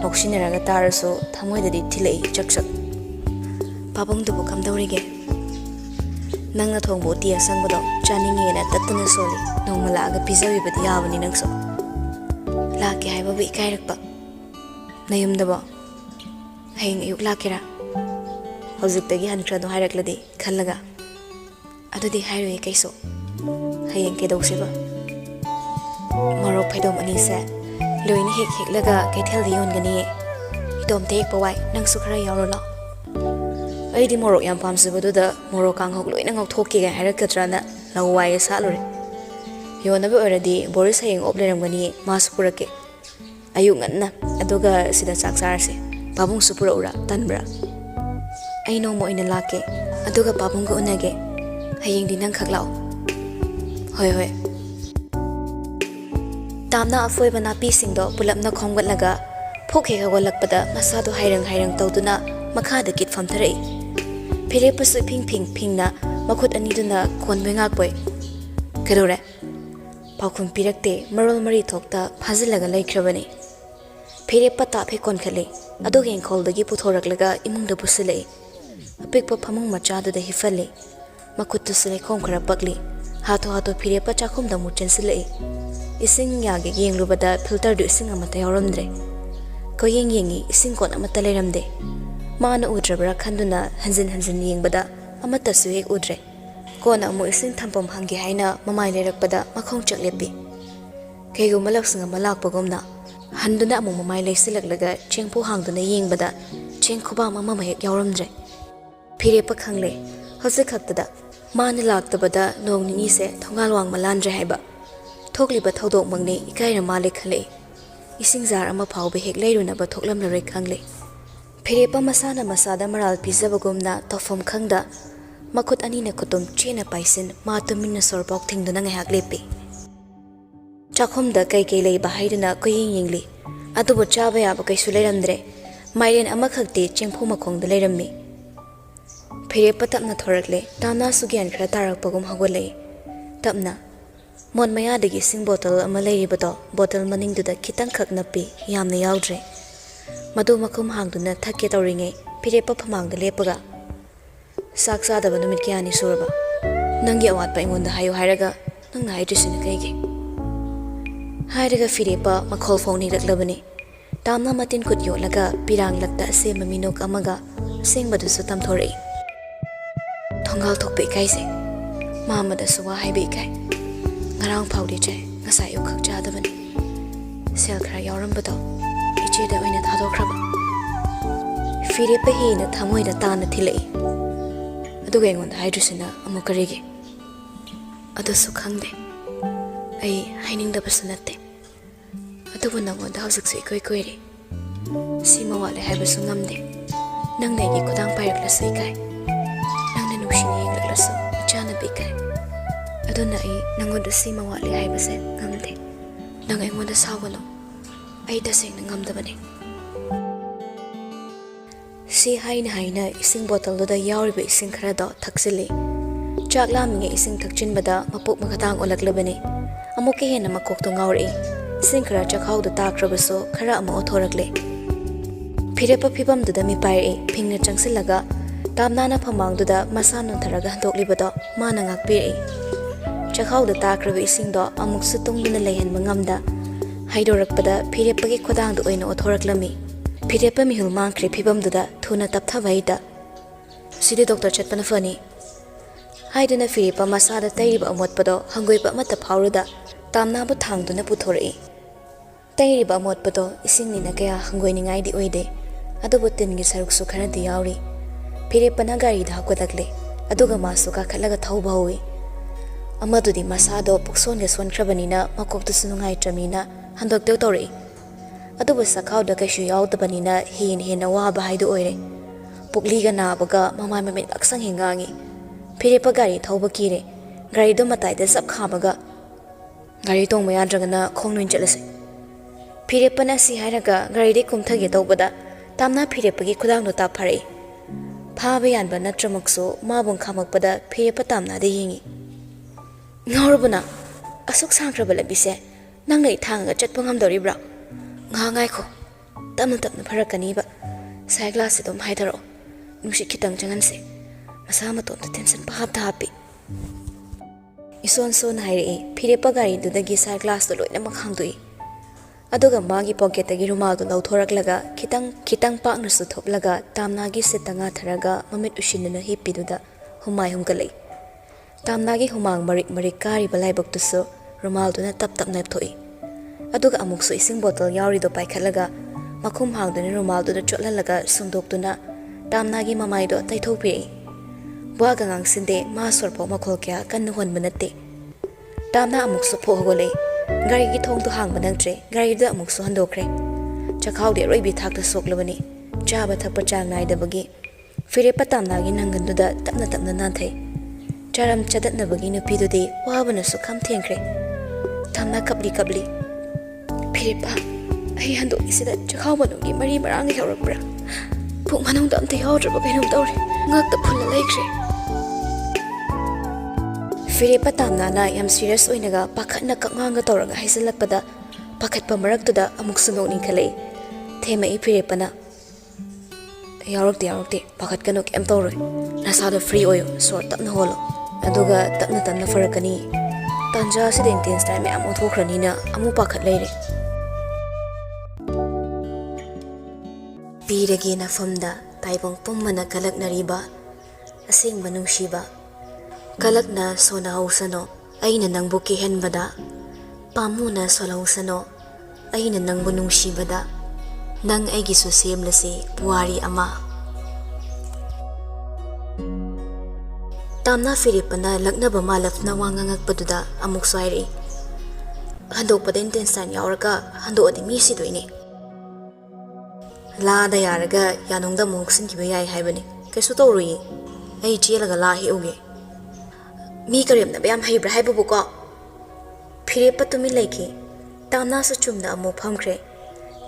Nokshinaraga tarasu thamoidadi thilai chaksak. Pabungdubu kamdaurige. Nangna thongbo tiya sangbado chaningena tattana soli. Nongmalaga pizawibadi yabani nangso. Laki haibabu ikairakpa. Nayumdabo. Haying ayuk lakira. Hauziktagi hankrado hairakladi khallaga. Adudi hairui kaiso. Haying kedausiba. Marok paidom anise. Loini hek laga kaithel di yongani. Idom tek pawai nang sukhara yaurolo. Aidi morok yam pamsibaduda morok kanghok loina ngokthokki ga hairakatrana lawai salure. Yonabi oradi Boris haying opleramgani masupurake. Ayuk nganna aduga sida saksarase. Babung supura ura tanbra. Ay no mo ina lake aduga babung ga unage. Haying di nang khaklao. Hoy hoy. Tamna afoi bana pisingdo pulapna khonggatlaga phokhe khawalakpada masado hairang tawduna makhada kit famtharei. Phire pasu phing na makhut aniduna khonbe ngakpoi. Kadore. Pakhum pirakte marol mari thokta phazilaga laikhrabani. Phire pata phe konkhale adoge engkholdagi puthoraklaga imungda busilei. Apikpa phamung machaduda hifale. Makhuttu sile khomkhara pakli. Hato phire pa chakhumda muchensilei. Ising yagi yenglubada filter du ising amata yawramdre. Ko yengi ising kon amata leiramde. Maana udrabra khanduna hanjin yengbada amata su hek udre. Kona amu ising thampam hangi haina mamai leirakpada makhong chaklepi. Kaigu malaksinga malakpagomna handuna amu mamai leisilaklaga chengpu hangduna yengbada chengkhuba mama mahek yawramdre. Phire pa khangle hose khaktada maana laktabada nong nini se thongalwang malandre haiba. Thokliba thodok mangne ikaira malik khale ising jar ama phawbe hek leirunaba thoklam laroi khangle phirepa masada maral pizabagomna tofom khangda makhut ani na khutum chena paisin ma tuminna sorbok thingduna ngai hak lepi chakhomda kai lei bahaiduna koying yingli adubo chaba yaba kai suleiramdre mairen ama khakte chengphu makhongda leirammi phirepa tapna thorakle tamna sugyan khara tarakpagom hagolei tapna Mon mayadagi sing bottle ama leiribado bottle maningduda khitang khak napi yamna yaudre madu makum hangduna thakke tawringe phirepa phamangda lepaga saksa daba numit kyani suraba nangi awat pa ingonda hayo hairaga nangna haidrisina kaige hairaga phirepa makhol phone raklabani tamna matin kut yolaga pirang lakta se maminok amaga sengbadu su tamthorei thongal thokpe kaise mamada suwa haibe kai Ngarang phawdi che ngasai ukhak chadabani sel khara yawrambado icheda oina thadokraba phirepa hina thamoida tana thilei aduga engon haidrisina amukarige adasu khangde ai hainingdabasu natte adubu nangonda hausikse koire sima wale haibasu ngamde nangna gi khudang pairaklasai kai nangna nushini yenglaklasu achana bikai aduna ai nangoda sima wale haibase ngamde nang engoda sawano ai taseng ngamdabane si haina ising bottle do da yawriba ising khara do thaksili chakla minge ising thakchin bada mapuk makatang olaklabane amuke hena makok to ngawri ising khara chakhau da takrabaso khara ama othorakle phirepa phibam du da mi pai phingna changsilaga tamnana phamang du da masano tharaga handoklibado mana ngakpi chakhau da takraba ising do amuk sutungduna lehan mangamda haidorakpada phirepagi khodang du oina othoraklami phirepa mihul mangkhre phibam du da thuna tapthabaida sidi doctor chatpana fani haiduna phirepa masada tairiba amotpado hangoiba amata phauruda tamna bu thangduna puthorei tairiba amotpado ising nina kaya hangoiningai di oide adubu tingi saruk su khara di yauri phirepa na gari da hakodakle aduga masu ka khalaga thauba hoyi amadudi masado pukson ge son khrabani na makok tu sunungai tramina handok teu tori adubu sakhau da kaishu yaudabani na hin wa ba haidu oire pukli ga na baga mamai mamit aksang hingangi phirepa gari thauba kire gari do matai da sab khabaga gari tong maya dragana khongnuin chalase phirepa na si hairaga gari de kumthage tawbada tamna phirepa gi khudang no ta phare ꯐꯥꯕ ꯌꯥꯟꯕ ꯅꯠꯇ꯭ꯔꯃꯛꯁꯨ ꯃꯥꯕꯨ ꯈꯥꯝꯃꯛꯄꯗ ꯐꯤꯔꯦꯞꯄ ꯇꯥꯝꯅꯥꯗ ꯌꯦꯡꯉꯤ꯫ ꯉꯥꯎꯔꯕꯅ ꯑꯁꯨꯛ ꯁꯥꯡꯈ꯭ꯔꯕ ꯂꯝꯕꯤꯁꯦ ꯅꯪꯅ ꯏꯊꯥꯡꯉꯒ ꯆꯠꯄ ꯉꯝꯗꯧꯔꯤꯕ꯭ꯔꯥ? ꯉꯥꯏꯍꯥꯛ ꯉꯥꯏꯈꯣ, ꯇꯞꯅ ꯇꯞꯅ ꯐꯔꯛꯀꯅꯤꯕ꯫ ꯁꯥꯏ ꯒ꯭ꯂꯥꯁꯁꯦ ꯑꯗꯨꯝ ꯍꯥꯏꯊꯔꯛꯑꯣ, ꯅꯨꯡꯁꯤꯠ ꯈꯤꯇꯪ ꯆꯪꯍꯟꯁꯦ꯫ ꯃꯁꯥ ꯃꯇꯣꯝꯇ ꯇꯦꯟꯁꯟ ꯄꯍꯥꯞꯇ ꯍꯥꯞꯄꯤ꯫ ꯏꯁꯣꯟ ꯁꯣꯟꯅ ꯍꯥꯏꯔꯛꯏ꯫ ꯐꯤꯔꯦꯞꯄ ꯒꯥꯔꯤꯗꯨꯗꯒꯤ ꯁꯥꯏ ꯒ꯭ꯂꯥꯁꯇꯣ ꯂꯣꯏꯅꯃꯛ ꯍꯥꯡꯗꯣꯛꯏ꯫ ꯑꯗꯨꯒ ꯃꯥꯒꯤ ꯄꯣꯀꯦꯠꯇꯒꯤ ꯔꯨꯃꯥꯜꯗꯣ ꯂꯧꯊꯣꯔꯛꯂꯒ ꯈꯤꯇꯪ ꯄꯥꯛꯅꯁꯨ ꯊꯣꯞꯂꯒ ꯇꯥꯝꯅꯥꯒꯤ ꯁꯤꯠꯇ ꯉꯥꯊꯔꯒ ꯃꯃꯤꯠ ꯎꯏꯁꯤꯟꯗꯨꯅ ꯍꯤꯞꯄꯤꯗꯨꯗ ꯍꯨꯃꯥꯏ ꯍꯨꯝꯒꯠꯂꯛꯏ꯫ ꯇꯥꯝꯅꯥꯒꯤ ꯍꯨꯃꯥꯡ ꯃꯔꯤꯛ ꯃꯔꯤꯛ ꯀꯥꯔꯤꯕ ꯂꯥꯏꯕꯛꯇꯨꯁꯨ ꯔꯨꯃꯥꯜꯗꯨꯅ ꯇꯞ ꯇꯞꯅ ꯊꯣꯛꯏ꯫ ꯑꯗꯨꯒ ꯑꯃꯨꯛꯁꯨ ꯏꯁꯤꯡ ꯕꯣꯇꯜ ꯌꯥꯎꯔꯤꯗꯣ ꯄꯥꯏꯈꯠꯂꯒ ꯃꯈꯨꯝ ꯍꯥꯡꯗꯨꯅ ꯔꯨꯃꯥꯜꯗꯨꯗ ꯆꯣꯠꯍꯜꯂꯒ ꯁꯨꯡꯗꯣꯛꯇꯨꯅ ꯇꯥꯝꯅꯥꯒꯤ ꯃꯃꯥꯏꯗꯣ ꯇꯩꯊꯣꯛꯄꯤꯔꯛꯏ꯫ ꯋꯥꯒ ꯉꯥꯡꯁꯤꯟꯗꯦ, ꯃꯥ ꯁꯣꯔꯐꯥꯎ ꯃꯈꯣꯜ ꯀꯌꯥ ꯀꯟꯅ ꯍꯣꯟꯕ ꯅꯠꯇꯦ꯫ ꯇꯥꯝꯅꯥ ꯑꯃꯨꯛꯁꯨ ꯐꯣꯛ ꯍꯧꯒꯠꯂꯛꯏ꯫ ꯒꯥꯔꯤꯒꯤ ꯊꯣꯡꯗꯣ ꯍꯥꯡꯕ ꯅꯪꯗ꯭ꯔꯦ꯫ ꯒꯥꯔꯤꯗꯨꯗ ꯑꯃꯨꯛꯁꯨ ꯍꯟꯗꯣꯛꯈ꯭ꯔꯦ꯫ ꯆꯈꯥꯎꯗꯤ ꯑꯔꯣꯏꯕꯤ ꯊꯥꯛꯇ ꯁꯣꯛꯂꯕꯅꯤ, ꯆꯥꯕ ꯊꯛꯄ ꯆꯥꯡ ꯅꯥꯏꯗꯕꯒꯤ꯫ ꯐꯤꯔꯦꯞꯄ ꯇꯥꯝꯅꯥꯒꯤ ꯅꯪꯒꯟꯗꯨꯗ ꯇꯞꯅ ꯇꯞꯅ ꯅꯥꯟꯊꯩ꯫ ꯆꯥꯔꯝ ꯆꯗꯠꯅꯕꯒꯤ ꯅꯨꯄꯤꯗꯨꯗꯤ ꯋꯥꯕꯅꯁꯨ ꯈꯝ ꯊꯦꯡꯈ꯭ꯔꯦ꯫ ꯇꯥꯝꯅꯥ ꯀꯞꯂꯤ ꯀꯞꯂꯤ꯫ ꯐꯤꯔꯦꯞꯄ, ꯑꯩ ꯍꯟꯗꯣꯛꯏꯁꯤꯗ ꯆꯈꯥꯎ ꯃꯅꯨꯡꯒꯤ ꯃꯔꯤ ꯃꯔꯥꯡ ꯌꯥꯎꯔꯛꯄ꯭ꯔꯥ? ꯄꯨꯛ ꯃꯅꯨꯡꯗ ꯑꯝꯇ ꯌꯥꯎꯗ꯭ꯔꯕ ꯀꯩꯅꯣꯝ ꯇꯧꯔꯦ, ꯉꯛꯇ ꯐꯨꯜꯂ ꯂꯩꯈ꯭ꯔꯦ꯫ ꯐꯤꯔꯦꯞꯄ ꯇꯥꯝꯅꯥꯅ ꯌꯥꯝ ꯁꯤꯔꯤꯌꯁ ꯑꯣꯏꯅꯒ ꯄꯥꯈꯠꯅ ꯀꯛꯉꯥꯡꯒ ꯇꯧꯔꯒ ꯍꯥꯏꯖꯤꯜꯂꯛꯄꯗ ꯄꯥꯈꯠꯄ ꯃꯔꯛꯇꯨꯗ ꯑꯃꯨꯛꯁꯨ ꯅꯣꯛꯅꯤꯡꯈꯠꯂꯛꯏ꯫ ꯊꯦꯝꯃꯛꯏ ꯐꯤꯔꯦꯞꯄꯅ꯫ ꯌꯥꯎꯔꯛꯇꯦ, ꯄꯥꯈꯠꯀꯅꯨ, ꯀꯩꯝ ꯇꯧꯔꯣꯏ꯫ ꯅꯁꯥꯗꯣ ꯐ꯭ꯔꯤ ꯑꯣꯏꯌꯨ, ꯁꯣꯔ ꯇꯞꯅ ꯍꯣꯜꯂꯣ, ꯑꯗꯨꯒ ꯇꯞꯅ ꯇꯞꯅ ꯐꯔꯛꯀꯅꯤ꯫ ꯇꯥꯟꯖꯥꯁꯤꯗ ꯏꯟꯇꯦꯟꯁꯇꯥꯏꯟ ꯃꯌꯥꯝ ꯑꯣꯟꯊꯣꯛꯈ꯭ꯔꯅꯤꯅ ꯑꯃꯨꯛ ꯄꯥꯈꯠ ꯂꯩꯔꯦ꯫ ꯄꯤꯔꯒꯦ ꯅꯐꯝꯗ ꯇꯥꯏꯕꯪ ꯄꯨꯝꯕꯅ ꯀꯂꯛꯅꯔꯤꯕ ꯑꯁꯦꯡꯕ ꯅꯨꯡꯁꯤꯕ, ꯀꯂꯛꯅ ꯁꯣꯟꯅꯍꯧꯁꯅꯣ ꯑꯩꯅ ꯅꯪꯕꯨ ꯀꯤꯍꯟꯕꯗ, ꯄꯥꯝꯃꯨꯅ ꯁꯣꯜꯍꯧꯁꯅꯣ ꯑꯩꯅ ꯅꯪꯕꯨ ꯅꯨꯡꯁꯤꯕꯗ, ꯅꯪ ꯑꯩꯒꯤꯁꯨ ꯁꯦꯝꯂꯁꯤ ꯄꯨꯋꯥꯔꯤ ꯑꯃ꯫ ꯇꯥꯝꯅꯥ ꯐꯤꯔꯦꯞꯄꯅ ꯂꯛꯅꯕ ꯃꯥꯜꯂꯞꯅ ꯋꯥ ꯉꯥꯡꯉꯛꯄꯗꯨꯗ ꯑꯃꯨꯛꯁꯨ ꯍꯥꯏꯔꯛꯏ꯫ ꯍꯟꯗꯣꯛꯄꯗ ꯏꯟꯇꯦꯟꯁꯇꯥꯏꯟ ꯌꯥꯎꯔꯒ ꯍꯟꯗꯣꯛꯑꯗꯤ ꯃꯤ ꯁꯤꯗꯣꯏꯅꯦ꯫ ꯂꯥꯗ ꯌꯥꯔꯒ ꯌꯥꯅꯨꯡꯗ ꯑꯃꯨꯛ ꯍꯨꯛꯆꯤꯟꯈꯤꯕ ꯌꯥꯏ ꯍꯥꯏꯕꯅꯤ, ꯀꯩꯁꯨ ꯇꯧꯔꯣꯏꯌꯦ꯫ ꯑꯩ ꯆꯦꯜꯂꯒ ꯂꯥ ꯍꯦꯛꯎꯒꯦ꯫ ꯃꯤ ꯀꯔꯦꯝꯅꯕ ꯌꯥꯝ ꯍꯩꯕ꯭ꯔꯥ ꯍꯥꯏꯕꯕꯨꯀꯣ? ꯐꯤꯔꯦꯞꯄ ꯇꯨꯃꯤꯟ ꯂꯩꯈꯤ꯫ ꯇꯥꯝꯅꯥꯁꯨ ꯆꯨꯝꯅ ꯑꯃꯨꯛ ꯐꯝꯈ꯭ꯔꯦ꯫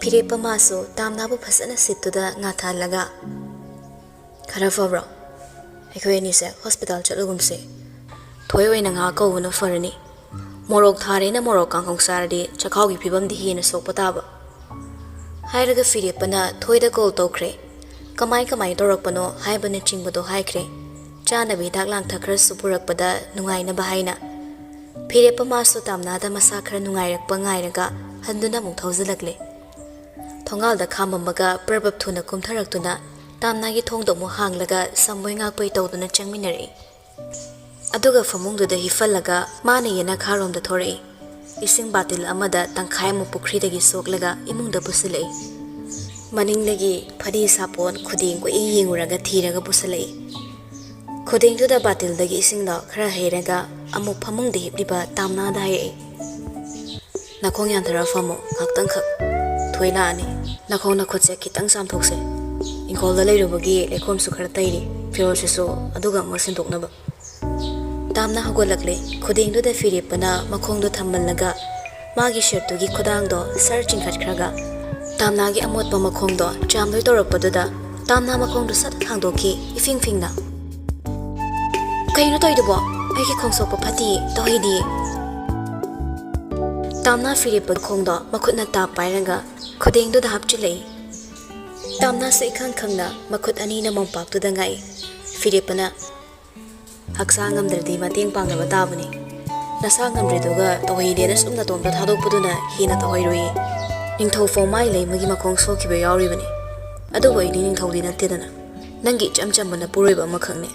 ꯐꯤꯔꯦꯞꯄ ꯃꯥꯁꯨ ꯇꯥꯝꯅꯥꯕꯨ ꯐꯖꯅ ꯁꯤꯠꯇꯨꯗ ꯉꯥꯊꯍꯜꯂꯒ, ꯈꯔ ꯐꯕ꯭ꯔꯣ? ꯑꯩꯈꯣꯏ ꯑꯅꯤꯁꯦ ꯍꯣꯁꯄꯤꯇꯥꯜ ꯆꯠꯂꯨꯒꯨꯝꯁꯦ꯫ ꯊꯣꯏ ꯑꯣꯏꯅ ꯉꯥ ꯀꯧꯕꯅ ꯐꯔꯅꯤ꯫ ꯃꯣꯔꯣꯛ ꯊꯥꯔꯦꯅ ꯃꯣꯔꯣꯛ ꯀꯥꯡꯍꯧ ꯆꯥꯔꯗꯤ ꯆꯈꯥꯎꯒꯤ ꯐꯤꯕꯝꯗꯤ ꯍꯦꯟꯅ ꯁꯣꯛꯄ ꯇꯥꯕ꯫ ꯍꯥꯏꯔꯒ ꯐꯤꯔꯦꯞꯄꯅ ꯊꯣꯏꯗ ꯀꯣꯜ ꯇꯧꯈ꯭ꯔꯦ꯫ ꯀꯃꯥꯏ ꯇꯧꯔꯛꯄꯅꯣ ꯍꯥꯏꯕꯅꯆꯤꯡꯕꯗꯣ ꯍꯥꯏꯈ꯭ꯔꯦ꯫ ꯆꯥꯅꯕ ꯍꯤꯗꯥꯛ ꯂꯥꯡꯊꯛ ꯈꯔꯁꯨ ꯄꯨꯔꯛꯄꯗ ꯅꯨꯡꯉꯥꯏꯅꯕ ꯍꯥꯏꯅ꯫ ꯐꯤꯔꯦꯞꯄ ꯃꯥꯁꯨ ꯇꯥꯝꯅꯥꯗ ꯃꯁꯥ ꯈꯔ ꯅꯨꯡꯉꯥꯏꯔꯛꯄ ꯉꯥꯏꯔꯒ ꯍꯟꯗꯨꯅ ꯑꯃꯨꯛ ꯊꯧꯖꯤꯜꯂꯛꯂꯦ꯫ ꯊꯣꯡꯒꯥꯜꯗ ꯈꯥꯝꯃꯝꯃꯒ ꯄ꯭ꯔꯕꯞ ꯊꯨꯅ ꯀꯨꯝꯊꯔꯛꯇꯨꯅ ꯇꯥꯝꯅꯥꯒꯤ ꯊꯣꯡꯗꯣ ꯑꯃꯨꯛ ꯍꯥꯡꯂꯒ ꯁꯝꯕꯣꯏ ꯉꯥꯛꯄꯣꯏ ꯇꯧꯗꯨꯅ ꯆꯪꯃꯤꯟꯅꯔꯛꯏ꯫ ꯑꯗꯨꯒ ꯐꯃꯨꯡꯗꯨꯗ ꯍꯤꯞꯐꯜꯂꯒ ꯃꯥꯅ ꯌꯦꯅꯈꯥꯔꯣꯝꯗ ꯊꯣꯔꯛꯏ꯫ ꯏꯁꯤꯡ ꯕꯥꯇꯤꯜ ꯑꯃꯗ ꯇꯪꯈꯥꯏ ꯑꯃꯨꯛ ꯄꯨꯈ꯭ꯔꯤꯗꯒꯤ ꯁꯣꯛꯂꯒ ꯏꯃꯨꯡꯗ ꯄꯨꯁꯤꯜꯂꯛꯏ꯫ ꯃꯅꯤꯡꯗꯒꯤ ꯐꯗꯤ ꯁꯥꯄꯣꯟ ꯈꯨꯗꯦꯡ ꯀꯣꯏꯌꯦꯡ ꯌꯦꯡꯉꯨꯔꯒ ꯊꯤꯔꯒ ꯄꯨꯁꯤꯜꯂꯛꯏ꯫ ꯈꯨꯗꯦꯡꯗꯨꯗ ꯕꯥꯇꯤꯜꯗꯒꯤ ꯏꯁꯤꯡꯗꯣ ꯈꯔ ꯍꯩꯔꯒ ꯑꯃꯨꯛ ꯐꯃꯨꯡꯗ ꯍꯤꯞꯂꯤꯕ ꯇꯥꯝꯅꯥꯗ ꯍꯥꯏꯔꯛꯏ꯫ ꯅꯈꯣꯡ ꯌꯥꯟꯊꯔ ꯐꯝꯃꯣ, ꯉꯥꯛꯇꯪꯈꯛ ꯊꯣꯏ ꯂꯥꯛꯑꯅꯤ꯫ ꯅꯈꯣꯡ ꯅꯈꯨꯠꯁꯦ ꯈꯤꯇꯪ ꯆꯥꯝꯊꯣꯛꯁꯦ꯫ ꯏꯪꯈꯣꯜꯗ ꯂꯩꯔꯨꯕꯒꯤ ꯂꯩꯈꯣꯝꯁꯨ ꯈꯔ ꯇꯩꯔꯤ, ꯐꯤꯔꯣꯜꯁꯤꯁꯨ ꯑꯗꯨꯒ ꯑꯃꯨꯛ ꯁꯤꯟꯗꯣꯛꯅꯕ꯫ ꯇꯥꯝꯅꯥ ꯍꯧꯒꯠꯂꯛꯂꯦ꯫ ꯈꯨꯗꯦꯡꯗꯨꯗ ꯐꯤꯔꯦꯞꯄꯅ ꯃꯈꯣꯡꯗꯣ ꯊꯝꯃꯜꯂꯒ ꯃꯥꯒꯤ ꯁꯔꯠꯇꯨꯒꯤ ꯈꯨꯗꯥꯡꯗꯣ ꯁꯔ ꯆꯤꯡꯈꯠꯈ꯭ꯔꯒ ꯇꯥꯝꯅꯥꯒꯤ ꯑꯃꯣꯠꯄ ꯃꯈꯣꯡꯗꯣ ꯆꯥꯝꯗꯣꯏ ꯇꯧꯔꯛꯄꯗꯨꯗ ꯇꯥꯝꯅꯥ ꯃꯈꯣꯡꯗꯣ ꯁꯠ ꯍꯥꯡꯗꯣꯛꯈꯤ ꯏꯐꯤꯡ ꯐꯤꯡꯅ꯫ ꯀꯩꯅꯣ ꯇꯧꯏꯗꯨꯕꯣ? ꯑꯩꯒꯤ ꯈꯣꯡ ꯁꯣꯛꯄ ꯐꯠꯇꯤꯌꯦ, ꯇꯧꯍꯩꯗꯤꯌꯦ꯫ ꯇꯥꯝꯅꯥ ꯐꯤꯔꯦꯞꯄ ꯈꯣꯡꯗꯣ ꯃꯈꯨꯠꯅ ꯇꯥꯞ ꯄꯥꯏꯔꯒ ꯈꯨꯗꯦꯡꯗꯨꯗ ꯍꯥꯞꯆꯤꯜꯂꯛꯏ꯫ ꯇꯥꯝꯅꯥꯁꯨ ꯏꯈꯪ ꯈꯪꯅ ꯃꯈꯨꯠ ꯑꯅꯤꯅ ꯃꯣꯝꯄꯥꯛꯇꯨꯗ ꯉꯥꯛꯏ꯫ ꯐꯤꯔꯦꯞꯄꯅ, ꯍꯛꯆꯥꯡ ꯉꯝꯗ꯭ꯔꯗꯤ ꯃꯇꯦꯡ ꯄꯥꯡꯅꯕ ꯇꯥꯕꯅꯤ꯫ ꯅꯁꯥ ꯉꯝꯗ꯭ꯔꯤꯗꯨꯒ ꯇꯧꯍꯩꯗꯦꯅ ꯁꯨꯝ ꯅꯇꯣꯝꯇ ꯊꯥꯗꯣꯛꯄꯗꯨꯅ ꯍꯦꯟꯅ ꯇꯧꯍꯩꯔꯣꯏꯌꯦ꯫ ꯅꯤꯡꯊꯧꯐꯥꯎ ꯃꯥꯏ ꯂꯩꯃꯒꯤ ꯃꯈꯣꯡ ꯁꯣꯛꯈꯤꯕ ꯌꯥꯎꯔꯤꯕꯅꯤ꯫ ꯑꯗꯨꯕꯨ ꯑꯩꯗꯤ ꯅꯤꯡꯊꯧꯗꯤ ꯅꯠꯇꯦꯗꯅ, ꯅꯪꯒꯤ ꯏꯆꯝ ꯆꯝꯕ ꯅꯄꯨꯔꯣꯏꯕ ꯑꯃꯈꯛꯅꯦ꯫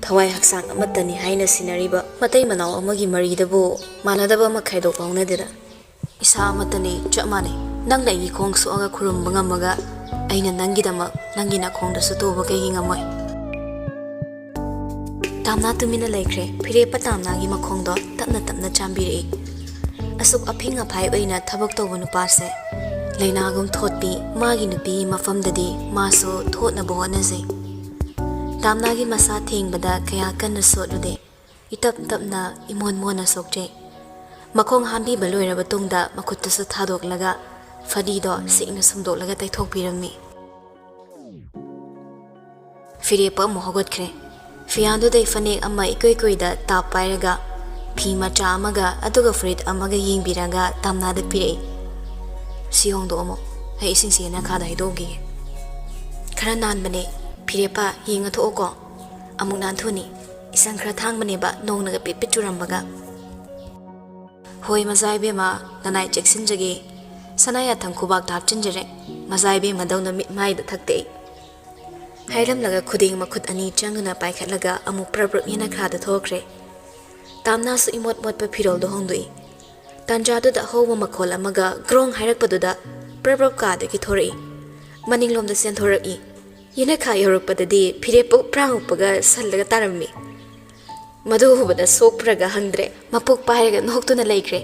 ꯊꯋꯥꯏ ꯍꯛꯆꯥꯡ ꯑꯃꯠꯇꯅꯤ ꯍꯥꯏꯅ ꯁꯤꯟꯅꯔꯤꯕ ꯃꯇꯩ ꯃꯅꯥꯎ ꯑꯃꯒꯤ ꯃꯔꯤꯗꯕꯨ ꯃꯥꯟꯅꯗꯕ ꯑꯃ ꯈꯥꯏꯗꯣꯛꯄ ꯍꯧꯅꯗꯦꯗ꯫ ꯏꯁꯥ ꯑꯃꯠꯇꯅꯤ, ꯆꯞ ꯃꯥꯟꯅꯩ꯫ ꯅꯪꯅ ꯑꯩꯒꯤ ꯈꯣꯡ ꯁꯣꯛꯑꯒ ꯈꯨꯔꯨꯝꯕ ꯉꯝꯃꯒ ꯑꯩꯅ ꯅꯪꯒꯤꯗꯃꯛ ꯅꯪꯒꯤ ꯅꯈꯣꯡꯗꯁꯨ ꯇꯨꯕ ꯀꯩꯒꯤ ꯉꯝꯃꯣꯏ? ꯇꯥꯝꯅꯥ ꯇꯨꯃꯤꯟꯅ ꯂꯩꯈ꯭ꯔꯦ꯫ ꯐꯤꯔꯦꯞꯄ ꯇꯥꯝꯅꯥꯒꯤ ꯃꯈꯣꯡꯗꯣ ꯇꯞꯅ ꯇꯞꯅ ꯆꯥꯝꯕꯤꯔꯛꯏ꯫ ꯑꯁꯨꯛ ꯑꯐꯤꯡ ꯑꯐꯥꯏ ꯑꯣꯏꯅ ꯊꯕꯛ ꯇꯧꯕ ꯅꯨꯄꯥꯁꯦ ꯂꯩꯅꯥꯒꯨꯝ ꯊꯣꯠꯄꯤ ꯃꯥꯒꯤ ꯅꯨꯄꯤꯒꯤ ꯃꯐꯝꯗꯗꯤ ꯃꯥꯁꯨ ꯊꯣꯠꯅꯕ ꯍꯣꯠꯅꯖꯩ꯫ ꯇꯥꯝꯅꯥꯒꯤ ꯃꯁꯥ ꯊꯦꯡꯕꯗ ꯀꯌꯥ ꯀꯟꯅ ꯁꯣꯠꯂꯨꯗꯦ꯫ ꯏꯇꯞ ꯇꯞꯅ ꯏꯃꯣꯟ ꯃꯣꯟꯅ ꯁꯣꯛꯆꯩ꯫ ꯃꯈꯣꯡ ꯍꯥꯝꯕꯤꯕ ꯂꯣꯏꯔꯕ ꯇꯨꯡꯗ ꯃꯈꯨꯠꯇꯨꯁꯨ ꯊꯥꯗꯣꯛꯂꯒ ꯐꯗꯤꯗꯣ ꯁꯦꯡꯅ ꯁꯨꯝꯗꯣꯛꯂꯒ ꯇꯩꯊꯣꯛꯄꯤꯔꯝꯃꯤ꯫ Firepa amu hogotkre. Fiyanduday fanek ama ikoy-koyda tap pairaga fi macha amaga aduga furit amaga yengbiraga tamnada pirei. Siyongdo amo hai isingsena kada hidogi. Khara nanbane Firepa yenga thooko amuk nanthuni isang khara thangmane ba nongnaga pipit churambaga. Hoi mazaibe ma nanai cheksinjage sanaya thangkubak thapchinjare mazaibe madawna mitmai da thakte. Hairam laga khuding makhut ani changna paikhatlaga amuk prabrap yana khada thokre. Tamna su imot mot pa phirol do hongdui. Tanjadu da howa makhol amaga grong hairakpadu da prabrap ka de ki thori. Maninglom da sen thoraki. Yana kha yorokpada di Firepa pranguppaga sallaga tarammi. Madu hubada sokpraga hangdre mapuk pairaga noktuna laikre.